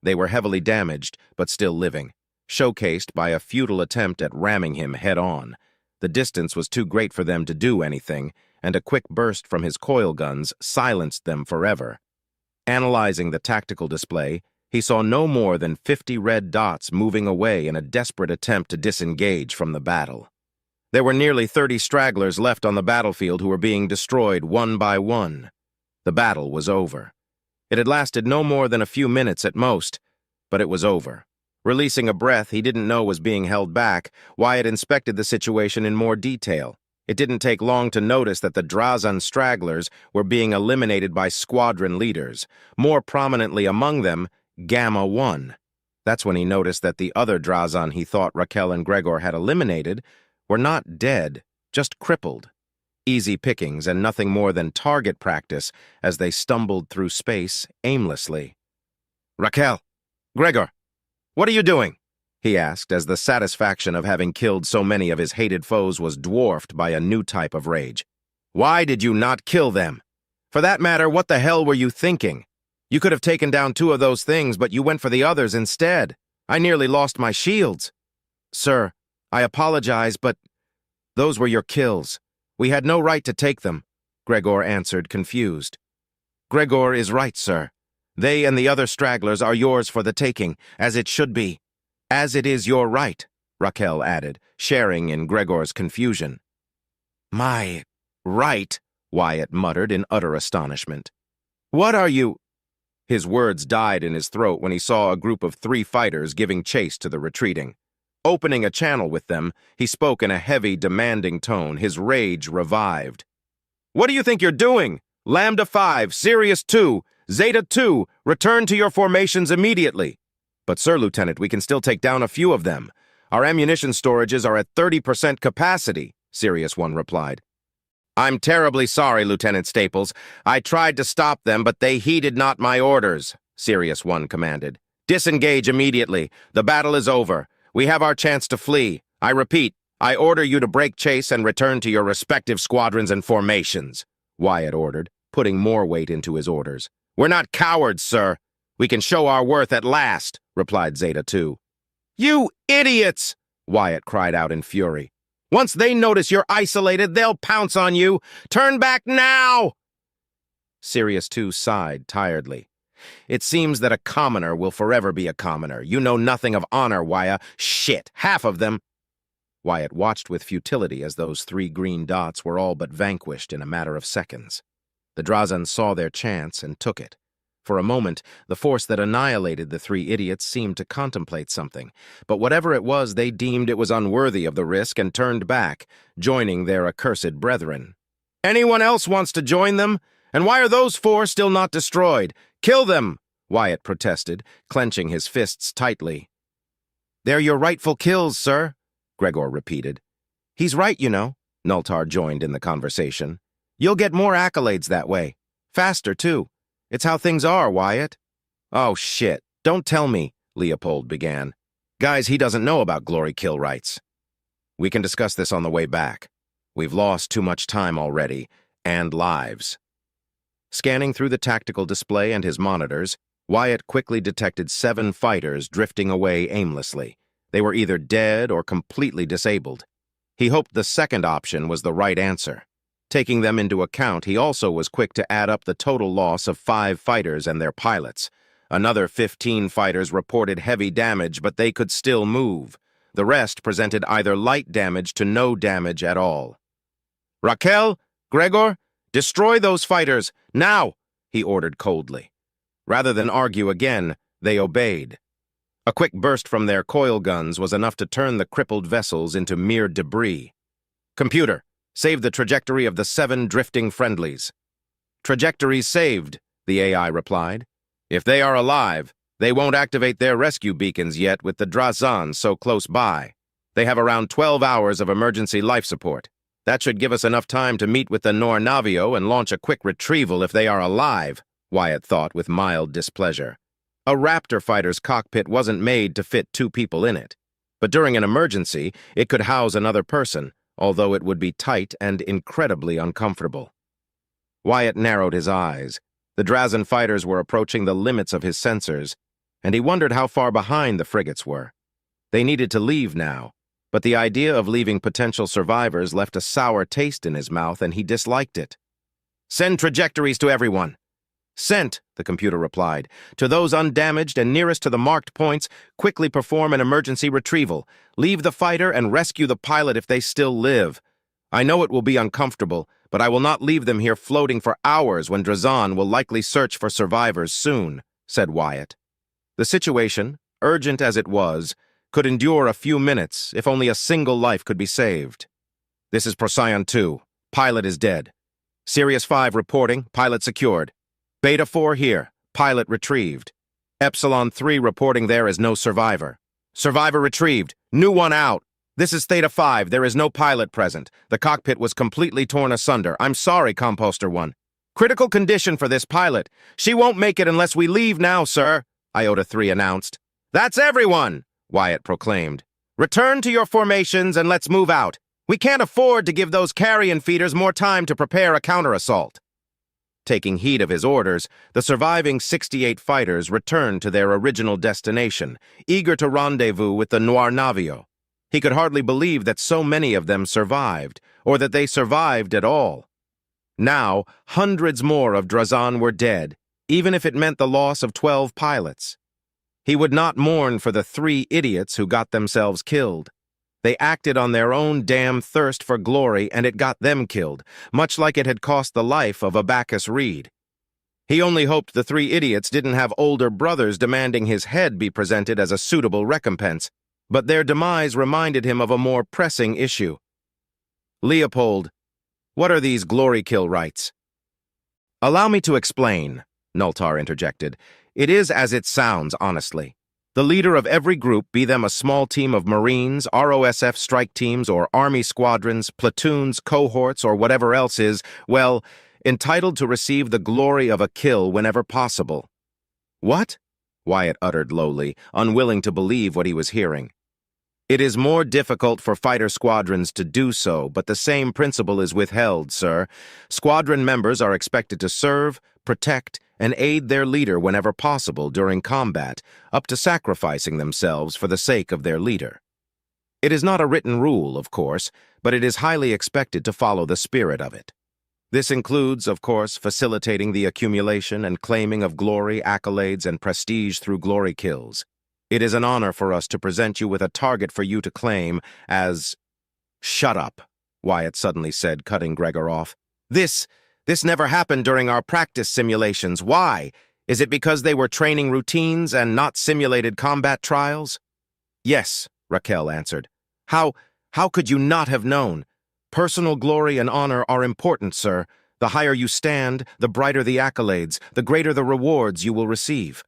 They were heavily damaged, but still living, showcased by a futile attempt at ramming him head-on. The distance was too great for them to do anything, and a quick burst from his coil guns silenced them forever. Analyzing the tactical display, he saw no more than 50 red dots moving away in a desperate attempt to disengage from the battle. There were nearly 30 stragglers left on the battlefield who were being destroyed one by one. The battle was over. It had lasted no more than a few minutes at most, but it was over. Releasing a breath he didn't know was being held back, Wyatt inspected the situation in more detail. It didn't take long to notice that the Drazen stragglers were being eliminated by squadron leaders, more prominently among them, Gamma 1. That's when he noticed that the other Drazen he thought Raquel and Gregor had eliminated were not dead, just crippled. Easy pickings and nothing more than target practice as they stumbled through space aimlessly. "Raquel! Gregor! What are you doing?" he asked as the satisfaction of having killed so many of his hated foes was dwarfed by a new type of rage. "Why did you not kill them?" For that matter, what the hell were you thinking? You could have taken down 2 of those things, but you went for the others instead. I nearly lost my shields. Sir, I apologize, but those were your kills. We had no right to take them, Gregor answered, confused. Gregor is right, sir. They and the other stragglers are yours for the taking, as it should be. As it is your right, Raquel added, sharing in Gregor's confusion. My right, Wyatt muttered in utter astonishment. What are you? His words died in his throat when he saw a group of 3 fighters giving chase to the retreating. Opening a channel with them, he spoke in a heavy, demanding tone, his rage revived. What do you think you're doing? Lambda 5, Sirius 2, Zeta 2, return to your formations immediately. But, Sir Lieutenant, we can still take down a few of them. Our ammunition storages are at 30% capacity, Sirius 1 replied. I'm terribly sorry, Lieutenant Staples. I tried to stop them, but they heeded not my orders, Sirius 1 commanded. Disengage immediately. The battle is over. We have our chance to flee. I repeat, I order you to break chase and return to your respective squadrons and formations, Wyatt ordered, putting more weight into his orders. We're not cowards, sir. We can show our worth at last, replied Zeta 2. You idiots! Wyatt cried out in fury. Once they notice you're isolated, they'll pounce on you. Turn back now! Sirius 2 sighed tiredly. It seems that a commoner will forever be a commoner. You know nothing of honor, Wyatt. Shit, half of them. Wyatt watched with futility as those 3 green dots were all but vanquished in a matter of seconds. The Drazan saw their chance and took it. For a moment, the force that annihilated the 3 idiots seemed to contemplate something, but whatever it was, they deemed it was unworthy of the risk and turned back, joining their accursed brethren. Anyone else wants to join them? And why are those 4 still not destroyed? Kill them! Wyatt protested, clenching his fists tightly. They're your rightful kills, sir, Gregor repeated. He's right, you know, Nultar joined in the conversation. You'll get more accolades that way. Faster, too. It's how things are, Wyatt. Oh, shit. Don't tell me, Leopold began. Guys, he doesn't know about glory kill rights. We can discuss this on the way back. We've lost too much time already, and lives. Scanning through the tactical display and his monitors, Wyatt quickly detected 7 fighters drifting away aimlessly. They were either dead or completely disabled. He hoped the second option was the right answer. Taking them into account, he also was quick to add up the total loss of 5 fighters and their pilots. Another 15 fighters reported heavy damage, but they could still move. The rest presented either light damage to no damage at all. Raquel, Gregor, destroy those fighters, now, he ordered coldly. Rather than argue again, they obeyed. A quick burst from their coil guns was enough to turn the crippled vessels into mere debris. Computer, save the trajectory of the 7 drifting friendlies. Trajectories saved, the AI replied. If they are alive, they won't activate their rescue beacons yet with the Drazan so close by. They have around 12 hours of emergency life support. That should give us enough time to meet with the Navio and launch a quick retrieval if they are alive, Wyatt thought with mild displeasure. A Raptor fighter's cockpit wasn't made to fit 2 people in it. But during an emergency, it could house another person, although it would be tight and incredibly uncomfortable. Wyatt narrowed his eyes. The Drazan fighters were approaching the limits of his sensors, and he wondered how far behind the frigates were. They needed to leave now, but the idea of leaving potential survivors left a sour taste in his mouth, and he disliked it. Send trajectories to everyone. Sent, the computer replied. To those undamaged and nearest to the marked points, quickly perform an emergency retrieval. Leave the fighter and rescue the pilot if they still live. I know it will be uncomfortable, but I will not leave them here floating for hours when Drazan will likely search for survivors soon, said Wyatt. The situation, urgent as it was, could endure a few minutes if only a single life could be saved. This is Procyon 2. Pilot is dead. Sirius 5 reporting, pilot secured. Beta 4 here, pilot retrieved. Epsilon 3 reporting there is no survivor. Survivor retrieved, new one out. This is Theta 5, there is no pilot present. The cockpit was completely torn asunder. I'm sorry, Composter 1. Critical condition for this pilot. She won't make it unless we leave now, sir, Iota 3 announced. That's everyone, Wyatt proclaimed. Return to your formations and let's move out. We can't afford to give those carrion feeders more time to prepare a counter-assault. Taking heed of his orders, the surviving 68 fighters returned to their original destination, eager to rendezvous with the Noir Navio. He could hardly believe that so many of them survived, or that they survived at all. Now, hundreds more of Drazan were dead, even if it meant the loss of 12 pilots. He would not mourn for the 3 idiots who got themselves killed. They acted on their own damn thirst for glory, and it got them killed, much like it had cost the life of Abacus Reed. He only hoped the 3 idiots didn't have older brothers demanding his head be presented as a suitable recompense, but their demise reminded him of a more pressing issue. "Leopold, what are these glory kill rites?" "Allow me to explain," Nultar interjected. "It is as it sounds, honestly. The leader of every group, be them a small team of Marines, ROSF strike teams, or Army squadrons, platoons, cohorts, or whatever else is, well, entitled to receive the glory of a kill whenever possible." "What?" Wyatt uttered lowly, unwilling to believe what he was hearing. "It is more difficult for fighter squadrons to do so, but the same principle is withheld, sir. Squadron members are expected to serve, protect, and aid their leader whenever possible during combat, up to sacrificing themselves for the sake of their leader. It is not a written rule, of course, but it is highly expected to follow the spirit of it. This includes, of course, facilitating the accumulation and claiming of glory, accolades, and prestige through glory kills. It is an honor for us to present you with a target for you to claim as—" "Shut up," Wyatt suddenly said, cutting Gregor off. This never happened during our practice simulations. Why? Is it because they were training routines and not simulated combat trials?" "Yes," Raquel answered. How could you not have known? Personal glory and honor are important, sir. The higher you stand, the brighter the accolades, the greater the rewards you will receive."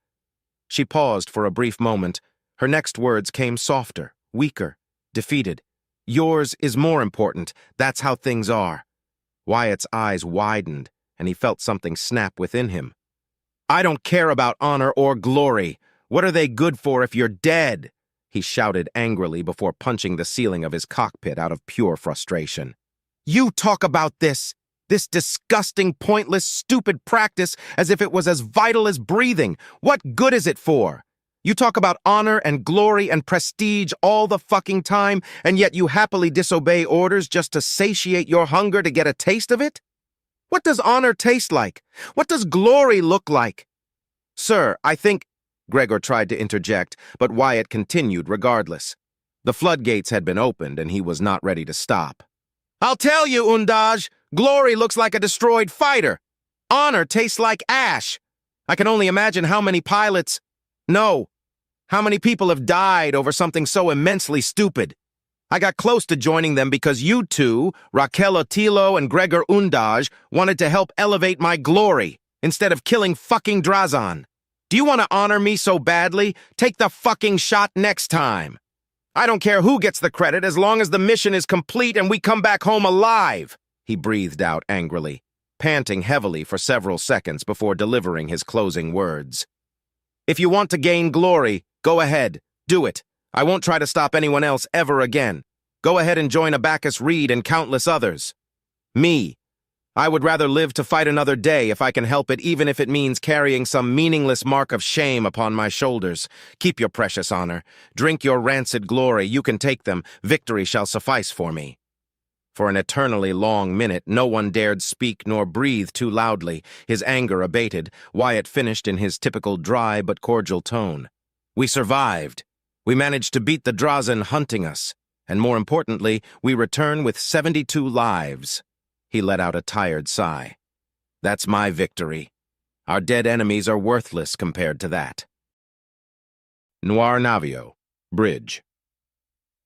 She paused for a brief moment. Her next words came softer, weaker, defeated. "Yours is more important. That's how things are." Wyatt's eyes widened, and he felt something snap within him. "I don't care about honor or glory. What are they good for if you're dead?" he shouted angrily before punching the ceiling of his cockpit out of pure frustration. "You talk about this disgusting, pointless, stupid practice as if it was as vital as breathing. What good is it for? You talk about honor and glory and prestige all the fucking time, and yet you happily disobey orders just to satiate your hunger to get a taste of it? What does honor taste like? What does glory look like?" "Sir, I think—" Gregor tried to interject, but Wyatt continued regardless. The floodgates had been opened, and he was not ready to stop. "I'll tell you, Undaj, glory looks like a destroyed fighter. Honor tastes like ash. I can only imagine how many pilots— No. How many people have died over something so immensely stupid? I got close to joining them because you two, Raquel Otilo and Gregor Undaj, wanted to help elevate my glory instead of killing fucking Drazan. Do you want to honor me so badly? Take the fucking shot next time. I don't care who gets the credit as long as the mission is complete and we come back home alive," he breathed out angrily, panting heavily for several seconds before delivering his closing words. "If you want to gain glory, go ahead. Do it. I won't try to stop anyone else ever again. Go ahead and join Abacus Reed and countless others. Me. I would rather live to fight another day if I can help it, even if it means carrying some meaningless mark of shame upon my shoulders. Keep your precious honor. Drink your rancid glory. You can take them. Victory shall suffice for me." For an eternally long minute, no one dared speak nor breathe too loudly. His anger abated. Wyatt finished in his typical dry but cordial tone. "We survived. We managed to beat the Drazan hunting us. And more importantly, we return with 72 lives." He let out a tired sigh. "That's my victory. Our dead enemies are worthless compared to that." Noir Navio, Bridge.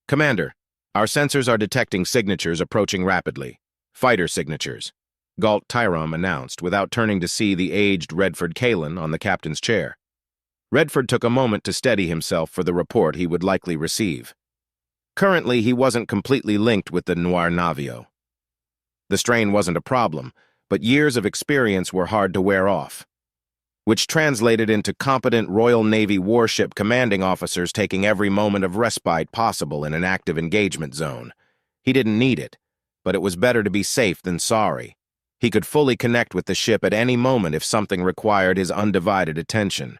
"Commander, our sensors are detecting signatures approaching rapidly. Fighter signatures," Galt Tyrom announced without turning to see the aged Redford Kalin on the captain's chair. Redford took a moment to steady himself for the report he would likely receive. Currently, he wasn't completely linked with the Noir Navio. The strain wasn't a problem, but years of experience were hard to wear off, which translated into competent Royal Navy warship commanding officers taking every moment of respite possible in an active engagement zone. He didn't need it, but it was better to be safe than sorry. He could fully connect with the ship at any moment if something required his undivided attention.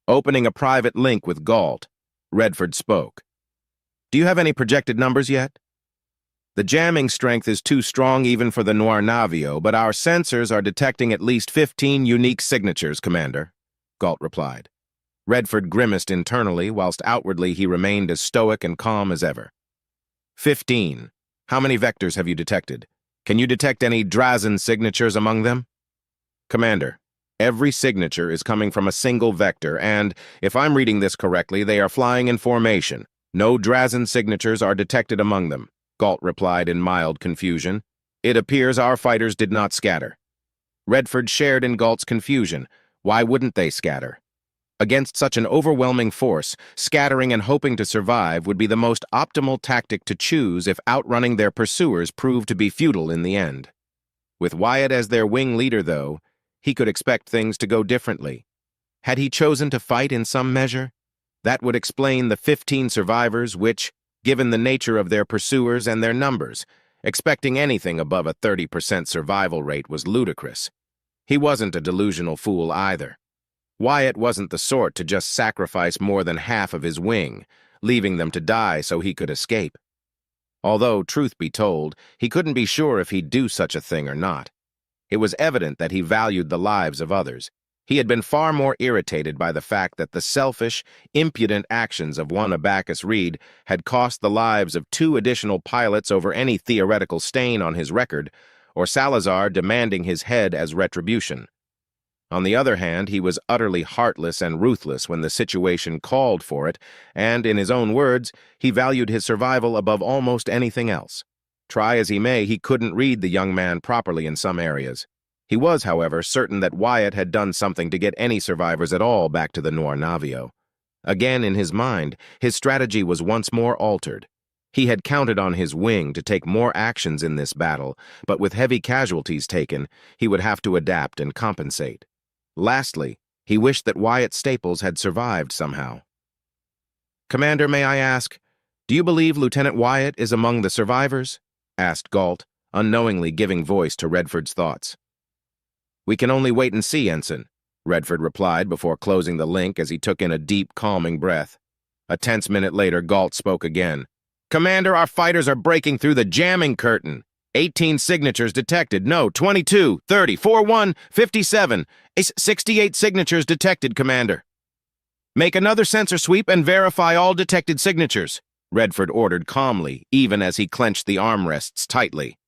Opening a private link with Galt, Redford spoke. "Do you have any projected numbers yet?" "The jamming strength is too strong even for the Noir Navio, but our sensors are detecting at least 15 unique signatures, Commander," Galt replied. Redford grimaced internally, whilst outwardly he remained as stoic and calm as ever. 15. How many vectors have you detected? Can you detect any Drazen signatures among them?" "Commander, every signature is coming from a single vector, and, if I'm reading this correctly, they are flying in formation. No Drazen signatures are detected among them," Galt replied in mild confusion. "It appears our fighters did not scatter." Redford shared in Galt's confusion. Why wouldn't they scatter? Against such an overwhelming force, scattering and hoping to survive would be the most optimal tactic to choose if outrunning their pursuers proved to be futile in the end. With Wyatt as their wing leader, though, he could expect things to go differently. Had he chosen to fight in some measure? That would explain the 15 survivors which, given the nature of their pursuers and their numbers, expecting anything above a 30% survival rate was ludicrous. He wasn't a delusional fool either. Wyatt wasn't the sort to just sacrifice more than half of his wing, leaving them to die so he could escape. Although, truth be told, he couldn't be sure if he'd do such a thing or not. It was evident that he valued the lives of others. He had been far more irritated by the fact that the selfish, impudent actions of one Abacus Reed had cost the lives of 2 additional pilots over any theoretical stain on his record, or Salazar demanding his head as retribution. On the other hand, he was utterly heartless and ruthless when the situation called for it, and, in his own words, he valued his survival above almost anything else. Try as he may, he couldn't read the young man properly in some areas. He was, however, certain that Wyatt had done something to get any survivors at all back to the Noir Navio. Again, in his mind, his strategy was once more altered. He had counted on his wing to take more actions in this battle, but with heavy casualties taken, he would have to adapt and compensate. Lastly, he wished that Wyatt Staples had survived somehow. "Commander, may I ask, do you believe Lieutenant Wyatt is among the survivors?" asked Galt, unknowingly giving voice to Redford's thoughts. "We can only wait and see, Ensign," Redford replied before closing the link as he took in a deep, calming breath. A tense minute later, Galt spoke again. "Commander, our fighters are breaking through the jamming curtain. 18 signatures detected. No, 22, 30, 41, 57. 68 signatures detected, Commander." "Make another sensor sweep and verify all detected signatures," Redford ordered calmly, even as he clenched the armrests tightly.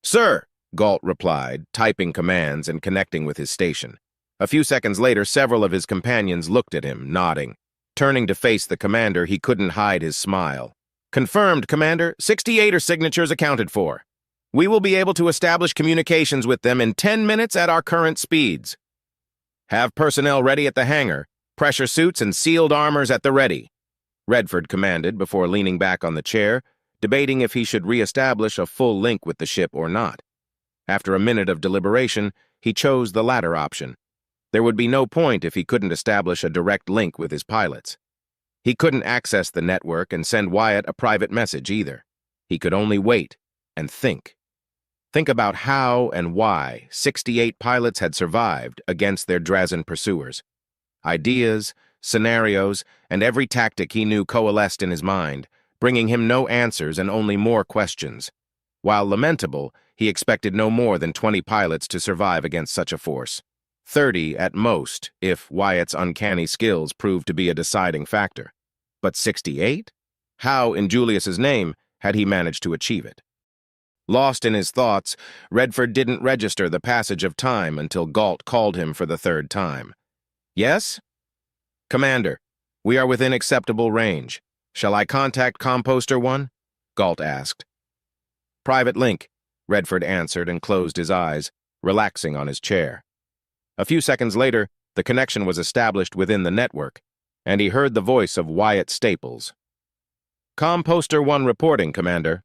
"Sir," Galt replied, typing commands and connecting with his station. A few seconds later, several of his companions looked at him, nodding. Turning to face the commander, he couldn't hide his smile. "Confirmed, Commander. 68 are signatures accounted for. We will be able to establish communications with them in 10 minutes at our current speeds. Have personnel ready at the hangar, pressure suits and sealed armors at the ready," Redford commanded before leaning back on the chair, debating if he should re-establish a full link with the ship or not. After a minute of deliberation, he chose the latter option. There would be no point if he couldn't establish a direct link with his pilots. He couldn't access the network and send Wyatt a private message either. He could only wait and think. Think about how and why 68 pilots had survived against their Drazen pursuers. Ideas, scenarios, and every tactic he knew coalesced in his mind, bringing him no answers and only more questions. While lamentable, he expected no more than 20 pilots to survive against such a force. 30 at most, if Wyatt's uncanny skills proved to be a deciding factor. But 68? How, in Julius's name, had he managed to achieve it? Lost in his thoughts, Redford didn't register the passage of time until Galt called him for the 3rd time. "Yes?" "Commander, we are within acceptable range. Shall I contact Composter 1? Galt asked. "Private link," Redford answered and closed his eyes, relaxing on his chair. A few seconds later, the connection was established within the network, and he heard the voice of Wyatt Staples. "Composter 1 reporting, Commander."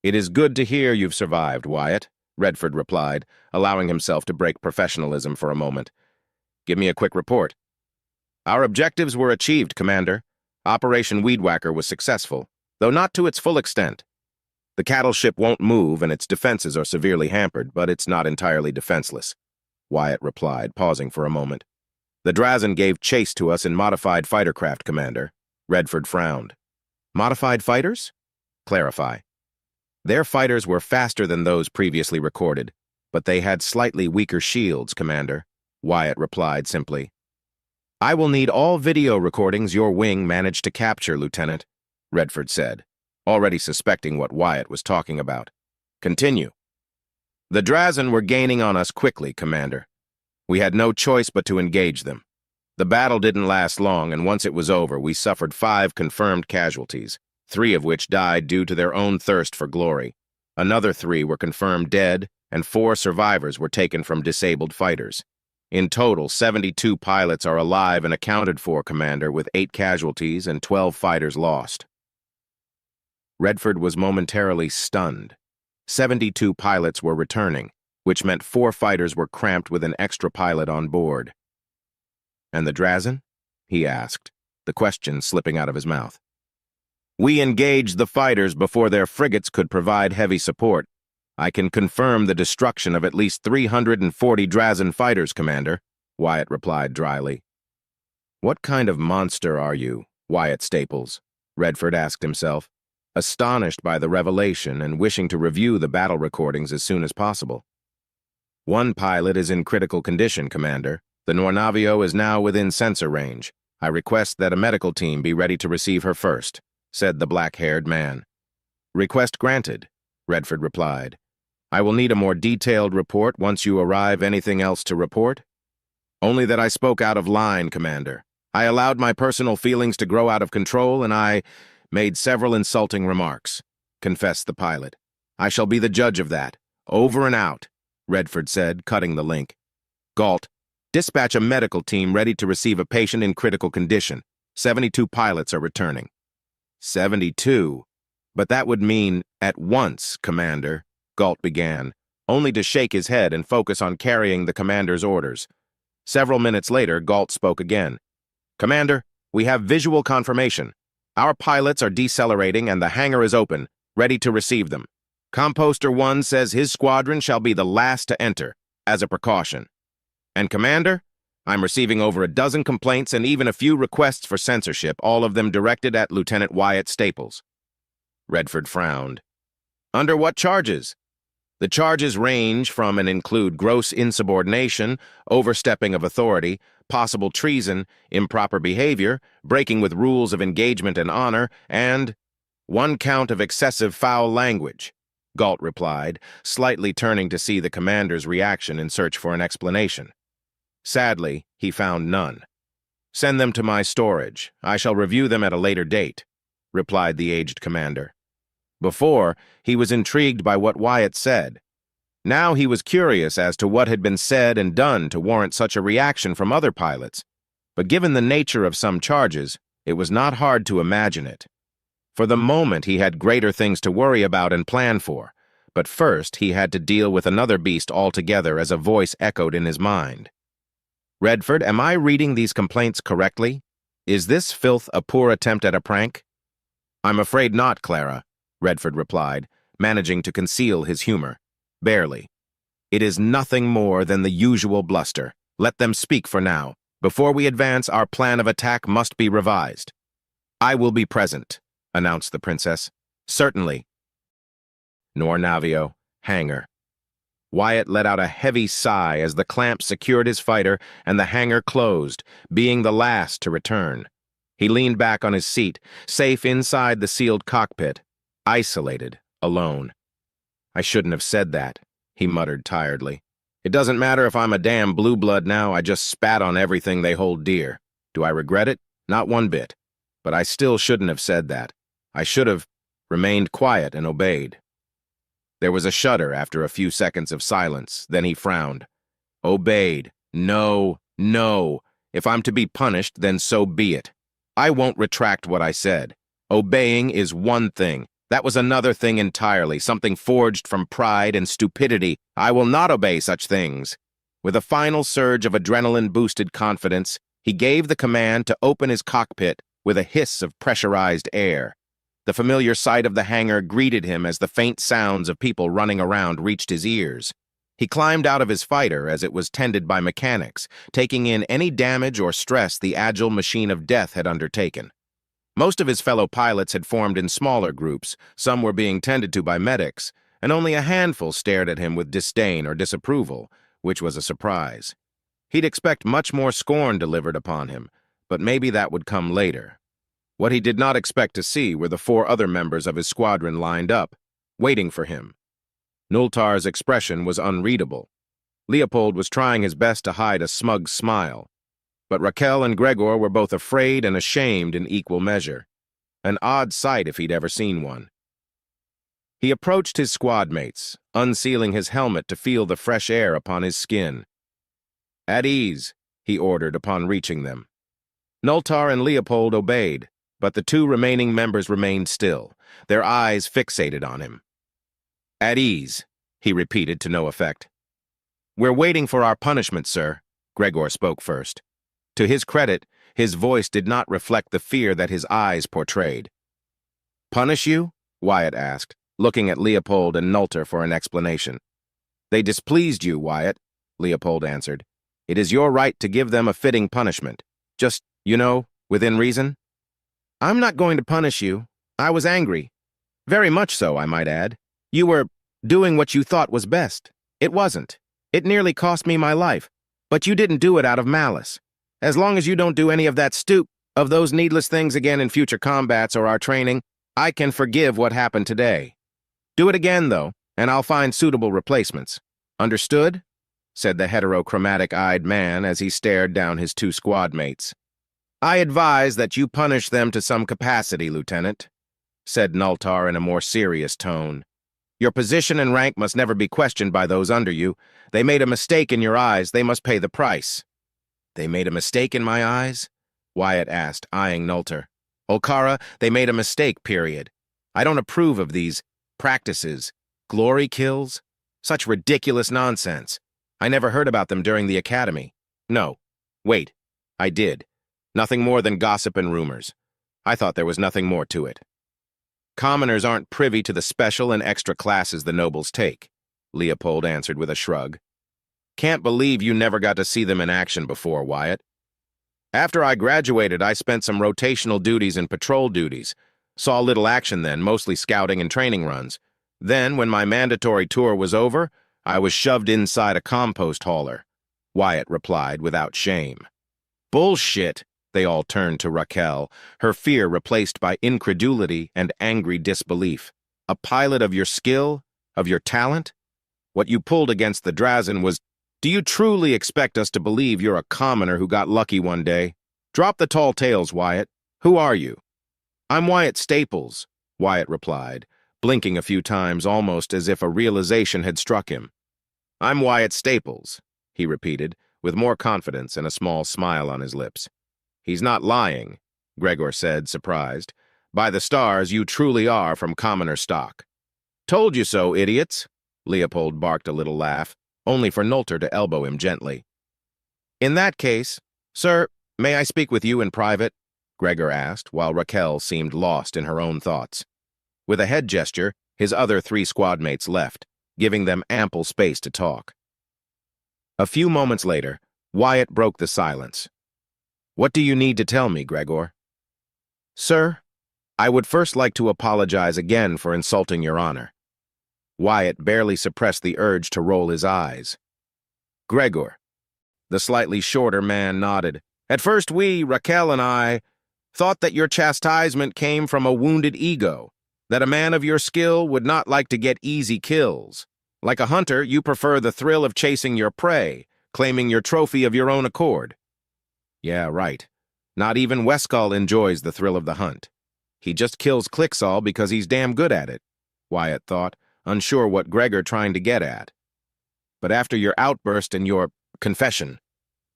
"It is good to hear you've survived, Wyatt," Redford replied, allowing himself to break professionalism for a moment. "Give me a quick report." "Our objectives were achieved, Commander. Operation Weedwhacker was successful, though not to its full extent. The cattle ship won't move and its defenses are severely hampered, but it's not entirely defenseless, Wyatt replied, pausing for a moment. The Drazen gave chase to us in modified fighter craft, Commander. Redford frowned. Modified fighters? Clarify. Their fighters were faster than those previously recorded, but they had slightly weaker shields, Commander, Wyatt replied simply. I will need all video recordings your wing managed to capture, Lieutenant, Redford said, already suspecting what Wyatt was talking about. Continue. The Drazen were gaining on us quickly, Commander. We had no choice but to engage them. The battle didn't last long, and once it was over, we suffered 5 confirmed casualties, 3 of which died due to their own thirst for glory. Another 3 were confirmed dead, and 4 survivors were taken from disabled fighters. In total, 72 pilots are alive and accounted for, Commander, with 8 casualties and 12 fighters lost. Redford was momentarily stunned. 72 pilots were returning, which meant 4 fighters were cramped with an extra pilot on board. And the Drazen? He asked, the question slipping out of his mouth. We engaged the fighters before their frigates could provide heavy support. I can confirm the destruction of at least 340 Drazen fighters, Commander, Wyatt replied dryly. What kind of monster are you, Wyatt Staples? Redford asked himself, astonished by the revelation and wishing to review the battle recordings as soon as possible. One pilot is in critical condition, Commander. The Nornavio is now within sensor range. I request that a medical team be ready to receive her first, said the black-haired man. Request granted, Redford replied. I will need a more detailed report once you arrive. Anything else to report? Only that I spoke out of line, Commander. I allowed my personal feelings to grow out of control, and I made several insulting remarks, confessed the pilot. I shall be the judge of that. Over and out, Redford said, cutting the link. Galt, dispatch a medical team ready to receive a patient in critical condition. 72 pilots are returning. 72? But that would mean at once, Commander, Galt began, only to shake his head and focus on carrying the commander's orders. Several minutes later, Galt spoke again. Commander, we have visual confirmation. Our pilots are decelerating and the hangar is open, ready to receive them. Composter 1 says his squadron shall be the last to enter, as a precaution. And Commander, I'm receiving over a dozen complaints and even a few requests for censorship, all of them directed at Lieutenant Wyatt Staples. Redford frowned. Under what charges? The charges range from and include gross insubordination, overstepping of authority, possible treason, improper behavior, breaking with rules of engagement and honor, and 1 count of excessive foul language, Galt replied, slightly turning to see the commander's reaction in search for an explanation. Sadly, he found none. Send them to my storage. I shall review them at a later date, replied the aged commander. Before, he was intrigued by what Wyatt said. Now he was curious as to what had been said and done to warrant such a reaction from other pilots. But given the nature of some charges, it was not hard to imagine it. For the moment, he had greater things to worry about and plan for. But first, he had to deal with another beast altogether as a voice echoed in his mind. Redford, am I reading these complaints correctly? Is this filth a poor attempt at a prank? I'm afraid not, Clara, Redford replied, managing to conceal his humor. Barely. It is nothing more than the usual bluster. Let them speak for now. Before we advance, our plan of attack must be revised. I will be present, announced the princess. Certainly. Nornavio, hangar. Wyatt let out a heavy sigh as the clamp secured his fighter and the hangar closed, being the last to return. He leaned back on his seat, safe inside the sealed cockpit, isolated, alone. I shouldn't have said that, he muttered tiredly. It doesn't matter if I'm a damn blue blood now, I just spat on everything they hold dear. Do I regret it? Not one bit. But I still shouldn't have said that. I should have remained quiet and obeyed. There was a shudder after a few seconds of silence, then he frowned. Obeyed. No, no. If I'm to be punished, then so be it. I won't retract what I said. Obeying is one thing. That was another thing entirely, something forged from pride and stupidity. I will not obey such things. With a final surge of adrenaline-boosted confidence, he gave the command to open his cockpit with a hiss of pressurized air. The familiar sight of the hangar greeted him as the faint sounds of people running around reached his ears. He climbed out of his fighter as it was tended by mechanics, taking in any damage or stress the agile machine of death had undertaken. Most of his fellow pilots had formed in smaller groups, some were being tended to by medics, and only a handful stared at him with disdain or disapproval, which was a surprise. He'd expect much more scorn delivered upon him, but maybe that would come later. What he did not expect to see were the 4 other members of his squadron lined up, waiting for him. Nultar's expression was unreadable. Leopold was trying his best to hide a smug smile, but Raquel and Gregor were both afraid and ashamed in equal measure. An odd sight if he'd ever seen one. He approached his squad mates, unsealing his helmet to feel the fresh air upon his skin. "At ease," he ordered upon reaching them. Nultar and Leopold obeyed, but the 2 remaining members remained still, their eyes fixated on him. "At ease," he repeated to no effect. "We're waiting for our punishment, sir," Gregor spoke first. To his credit, his voice did not reflect the fear that his eyes portrayed. "Punish you?" Wyatt asked, looking at Leopold and Nultar for an explanation. "They displeased you, Wyatt," Leopold answered. "It is your right to give them a fitting punishment. Just, within reason." "I'm not going to punish you. I was angry. Very much so, I might add. You were doing what you thought was best. It wasn't. It nearly cost me my life. But you didn't do it out of malice. As long as you don't do any of those needless things again in future combats or our training, I can forgive what happened today. Do it again, though, and I'll find suitable replacements. Understood?" said the heterochromatic-eyed man as he stared down his 2 squad mates. "I advise that you punish them to some capacity, Lieutenant," said Nultar in a more serious tone. "Your position and rank must never be questioned by those under you. They made a mistake in your eyes. They must pay the price." "They made a mistake in my eyes?" Wyatt asked, eyeing Nultar. "Okara, they made a mistake, period. I don't approve of these practices. Glory kills? Such ridiculous nonsense. I never heard about them during the academy. No. Wait. I did. Nothing more than gossip and rumors. I thought there was nothing more to it. Commoners aren't privy to the special and extra classes the nobles take," Leopold answered with a shrug. "Can't believe you never got to see them in action before, Wyatt. After I graduated, I spent some rotational duties and patrol duties. Saw little action then, mostly scouting and training runs. Then, when my mandatory tour was over, I was shoved inside a compost hauler," Wyatt replied without shame. "Bullshit!" They all turned to Raquel, her fear replaced by incredulity and angry disbelief. "A pilot of your skill? Of your talent? What you pulled against the Drazen was... Do you truly expect us to believe you're a commoner who got lucky one day? Drop the tall tales, Wyatt. Who are you?" "I'm Wyatt Staples," Wyatt replied, blinking a few times almost as if a realization had struck him. "I'm Wyatt Staples," he repeated, with more confidence and a small smile on his lips. "He's not lying," Gregor said, surprised. "By the stars, you truly are from commoner stock." "Told you so, idiots," Leopold barked a little laugh, only for Nultar to elbow him gently. "In that case, sir, may I speak with you in private?" Gregor asked, while Raquel seemed lost in her own thoughts. With a head gesture, his other 3 squad mates left, giving them ample space to talk. A few moments later, Wyatt broke the silence. "What do you need to tell me, Gregor?" "Sir, I would first like to apologize again for insulting your honor." Wyatt barely suppressed the urge to roll his eyes. "Gregor." The slightly shorter man nodded. "At first Raquel and I, thought that your chastisement came from a wounded ego, that a man of your skill would not like to get easy kills. Like a hunter, you prefer the thrill of chasing your prey, claiming your trophy of your own accord." "Yeah, right. Not even Westcall enjoys the thrill of the hunt. He just kills Clixall because he's damn good at it," Wyatt thought, unsure what Gregor trying to get at. "But after your outburst and your confession,"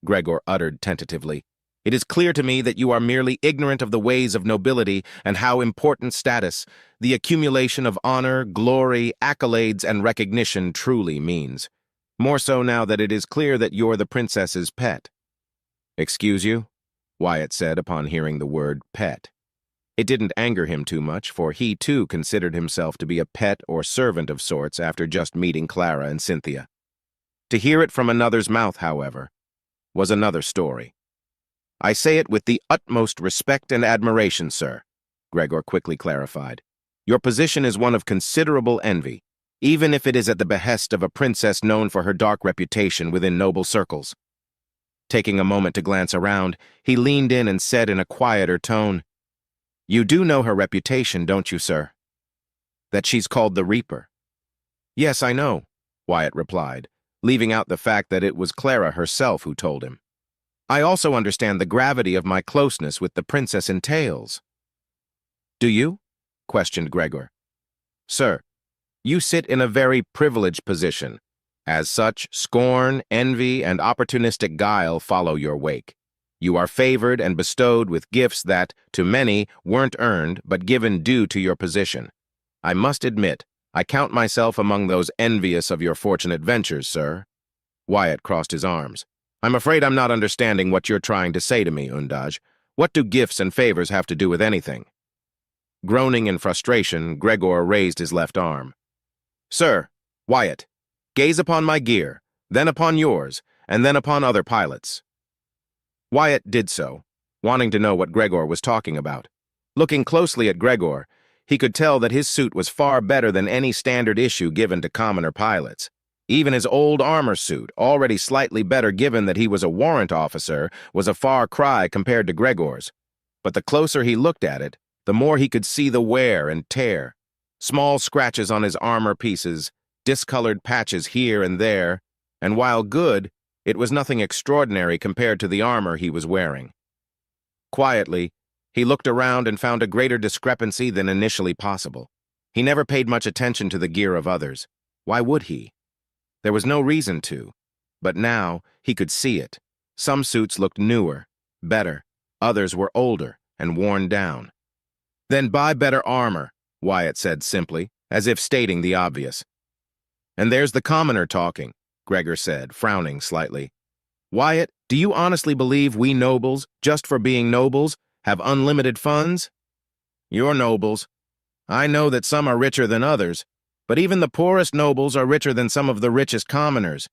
Gregor uttered tentatively, "it is clear to me that you are merely ignorant of the ways of nobility and how important status, the accumulation of honor, glory, accolades, and recognition truly means. More so now that it is clear that you're the princess's pet." "Excuse you?" Wyatt said upon hearing the word pet. It didn't anger him too much, for he too considered himself to be a pet or servant of sorts after just meeting Clara and Cynthia. To hear it from another's mouth, however, was another story. "I say it with the utmost respect and admiration, sir," Gregor quickly clarified. "Your position is one of considerable envy, even if it is at the behest of a princess known for her dark reputation within noble circles." Taking a moment to glance around, he leaned in and said in a quieter tone, "You do know her reputation, don't you, sir? That she's called the Reaper." "Yes, I know," Wyatt replied, leaving out the fact that it was Clara herself who told him. "I also understand the gravity of my closeness with the princess entails." "Do you?" questioned Gregor. "Sir, you sit in a very privileged position. As such, scorn, envy, and opportunistic guile follow your wake. You are favored and bestowed with gifts that, to many, weren't earned but given due to your position. I must admit, I count myself among those envious of your fortunate ventures, sir." Wyatt crossed his arms. "I'm afraid I'm not understanding what you're trying to say to me, Undaj. What do gifts and favors have to do with anything?" Groaning in frustration, Gregor raised his left arm. "Sir, Wyatt, gaze upon my gear, then upon yours, and then upon other pilots." Wyatt did so, wanting to know what Gregor was talking about. Looking closely at Gregor, he could tell that his suit was far better than any standard issue given to commoner pilots. Even his old armor suit, already slightly better given that he was a warrant officer, was a far cry compared to Gregor's. But the closer he looked at it, the more he could see the wear and tear. Small scratches on his armor pieces, discolored patches here and there, and while good, it was nothing extraordinary compared to the armor he was wearing. Quietly, he looked around and found a greater discrepancy than initially possible. He never paid much attention to the gear of others. Why would he? There was no reason to, but now he could see it. Some suits looked newer, better, others were older and worn down. "Then buy better armor," Wyatt said simply, as if stating the obvious. "And there's the commoner talking," Gregor said, frowning slightly. "Wyatt, do you honestly believe we nobles, just for being nobles, have unlimited funds?" "You're nobles. I know that some are richer than others, but even the poorest nobles are richer than some of the richest commoners,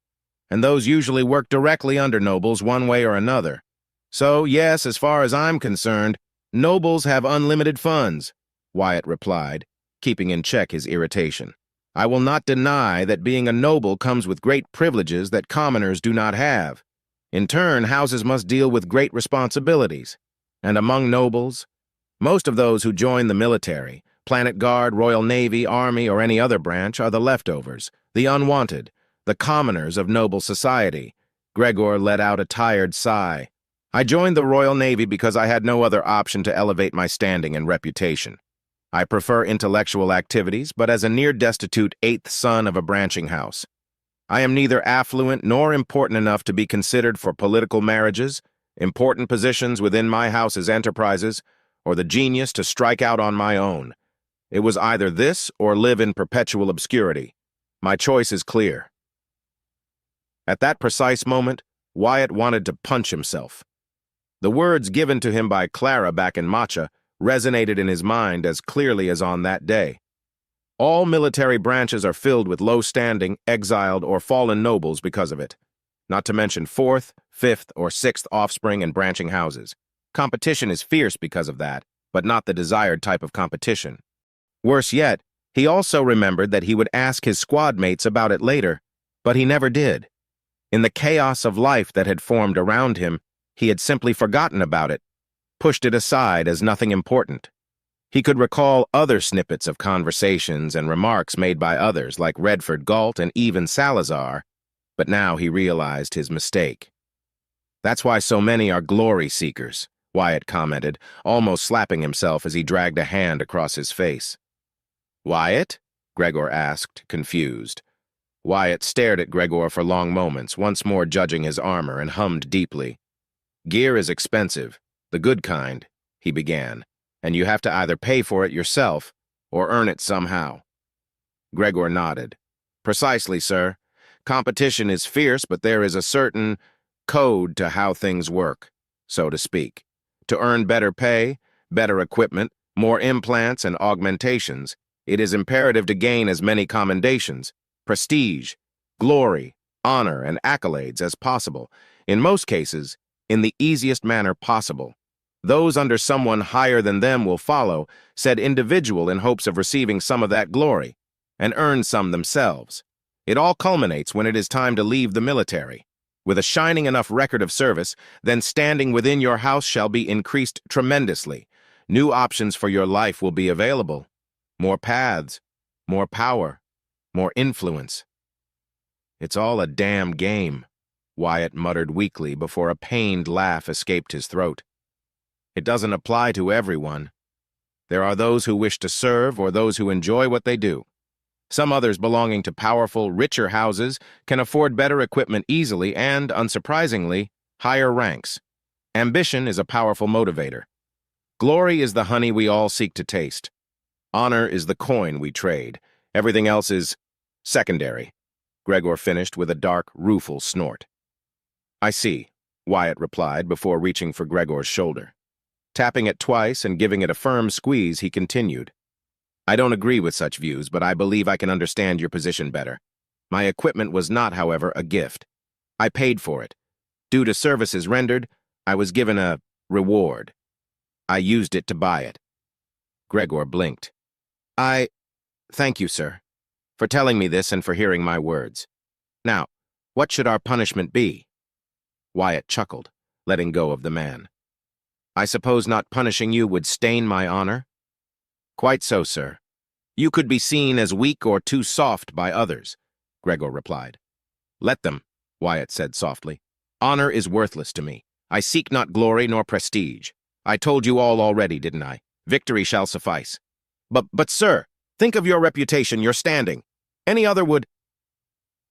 and those usually work directly under nobles one way or another. So, yes, as far as I'm concerned, nobles have unlimited funds," Wyatt replied, keeping in check his irritation. "I will not deny that being a noble comes with great privileges that commoners do not have. In turn, houses must deal with great responsibilities. And among nobles, most of those who join the military, Planet Guard, Royal Navy, Army, or any other branch, are the leftovers, the unwanted, the commoners of noble society." Gregor let out a tired sigh. "I joined the Royal Navy because I had no other option to elevate my standing and reputation. I prefer intellectual activities, but as a near-destitute eighth son of a branching house, I am neither affluent nor important enough to be considered for political marriages, important positions within my house's enterprises, or the genius to strike out on my own. It was either this or live in perpetual obscurity. My choice is clear." At that precise moment, Wyatt wanted to punch himself. The words given to him by Clara back in Matcha resonated in his mind as clearly as on that day. All military branches are filled with low-standing, exiled, or fallen nobles because of it, not to mention fourth, fifth, or sixth offspring and branching houses. Competition is fierce because of that, but not the desired type of competition. Worse yet, he also remembered that he would ask his squad mates about it later, but he never did. In the chaos of life that had formed around him, he had simply forgotten about it, pushed it aside as nothing important. He could recall other snippets of conversations and remarks made by others like Redford Galt and even Salazar, but now he realized his mistake. "That's why so many are glory seekers," Wyatt commented, almost slapping himself as he dragged a hand across his face. "Wyatt?" Gregor asked, confused. Wyatt stared at Gregor for long moments, once more judging his armor, and hummed deeply. "Gear is expensive, the good kind," he began, "and you have to either pay for it yourself or earn it somehow." Gregor nodded. "Precisely, sir. Competition is fierce, but there is a certain code to how things work, so to speak. To earn better pay, better equipment, more implants and augmentations, it is imperative to gain as many commendations, prestige, glory, honor, and accolades as possible, in most cases, in the easiest manner possible. Those under someone higher than them will follow said individual in hopes of receiving some of that glory, and earn some themselves. It all culminates when it is time to leave the military. With a shining enough record of service, then standing within your house shall be increased tremendously. New options for your life will be available. More paths, more power, more influence. It's all a damn game, Wyatt muttered weakly before a pained laugh escaped his throat. It doesn't apply to everyone. There are those who wish to serve or those who enjoy what they do. Some others belonging to powerful, richer houses can afford better equipment easily and, unsurprisingly, higher ranks. Ambition is a powerful motivator. Glory is the honey we all seek to taste. Honor is the coin we trade. Everything else is secondary. Gregor finished with a dark, rueful snort. I see, Wyatt replied before reaching for Gregor's shoulder. Tapping it twice and giving it a firm squeeze, he continued. I don't agree with such views, but I believe I can understand your position better. My equipment was not, however, a gift. I paid for it. Due to services rendered, I was given a reward. I used it to buy it. Gregor blinked. Thank you, sir, for telling me this and for hearing my words. Now, what should our punishment be? Wyatt chuckled, letting go of the man. I suppose not punishing you would stain my honor? Quite so, sir. You could be seen as weak or too soft by others, Gregor replied. Let them, Wyatt said softly. Honor is worthless to me. I seek not glory nor prestige. I told you all already, didn't I? Victory shall suffice. But, sir, think of your reputation, your standing. Any other would...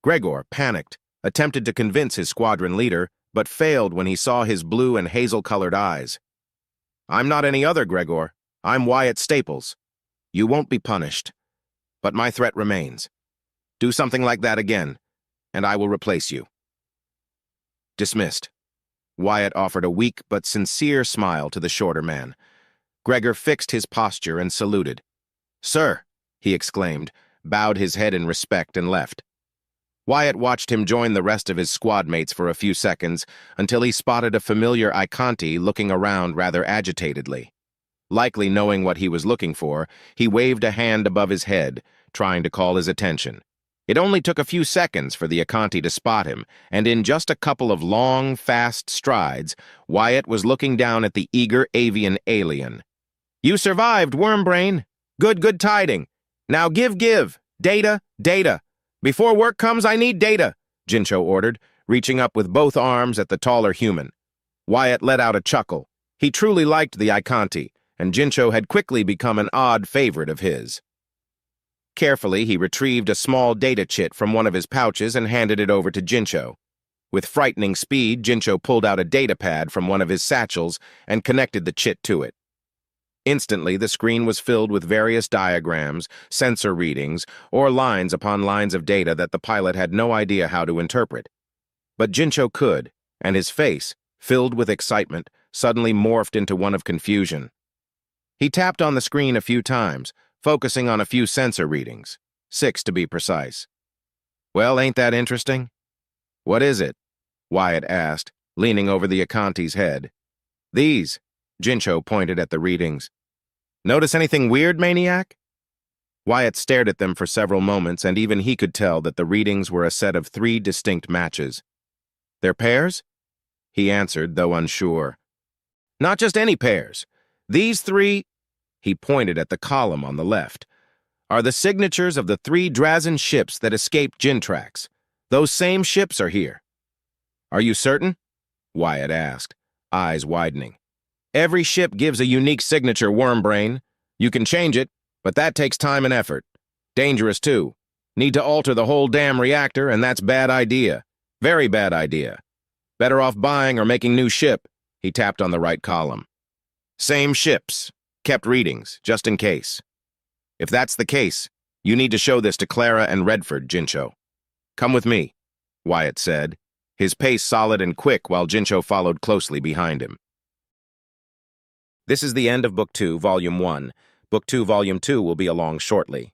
Gregor, panicked, attempted to convince his squadron leader, but failed when he saw his blue and hazel-colored eyes. I'm not any other, Gregor. I'm Wyatt Staples. You won't be punished. But my threat remains. Do something like that again, and I will replace you. Dismissed. Wyatt offered a weak but sincere smile to the shorter man. Gregor fixed his posture and saluted. Sir, he exclaimed, bowed his head in respect and left. Wyatt watched him join the rest of his squad mates for a few seconds until he spotted a familiar Iconti looking around rather agitatedly. Likely knowing what he was looking for, he waved a hand above his head, trying to call his attention. It only took a few seconds for the Iconti to spot him, and in just a couple of long, fast strides, Wyatt was looking down at the eager avian alien. You survived, Wormbrain. Good tiding. Now give. Data. Before work comes, I need data, Jincho ordered, reaching up with both arms at the taller human. Wyatt let out a chuckle. He truly liked the Iconti, and Jincho had quickly become an odd favorite of his. Carefully, he retrieved a small data chit from one of his pouches and handed it over to Jincho. With frightening speed, Jincho pulled out a data pad from one of his satchels and connected the chit to it. Instantly, the screen was filled with various diagrams, sensor readings, or lines upon lines of data that the pilot had no idea how to interpret. But Jincho could, and his face, filled with excitement, suddenly morphed into one of confusion. He tapped on the screen a few times, focusing on a few sensor readings, 6 to be precise. Well, ain't that interesting? What is it? Wyatt asked, leaning over the Iconti's head. These, Jincho pointed at the readings. Notice anything weird, maniac? Wyatt stared at them for several moments, and even he could tell that the readings were a set of 3 distinct matches. They're pairs? He answered, though unsure. Not just any pairs. These 3, he pointed at the column on the left, are the signatures of the 3 Drazen ships that escaped Jintrax. Those same ships are here. Are you certain? Wyatt asked, eyes widening. Every ship gives a unique signature, Wormbrain. You can change it, but that takes time and effort. Dangerous, too. Need to alter the whole damn reactor, and that's bad idea. Very bad idea. Better off buying or making new ship. He tapped on the right column. Same ships. Kept readings, just in case. If that's the case, you need to show this to Clara and Redford, Jincho. Come with me, Wyatt said, his pace solid and quick while Jincho followed closely behind him. This is the end of Book 2, Volume 1. Book 2, Volume 2 will be along shortly.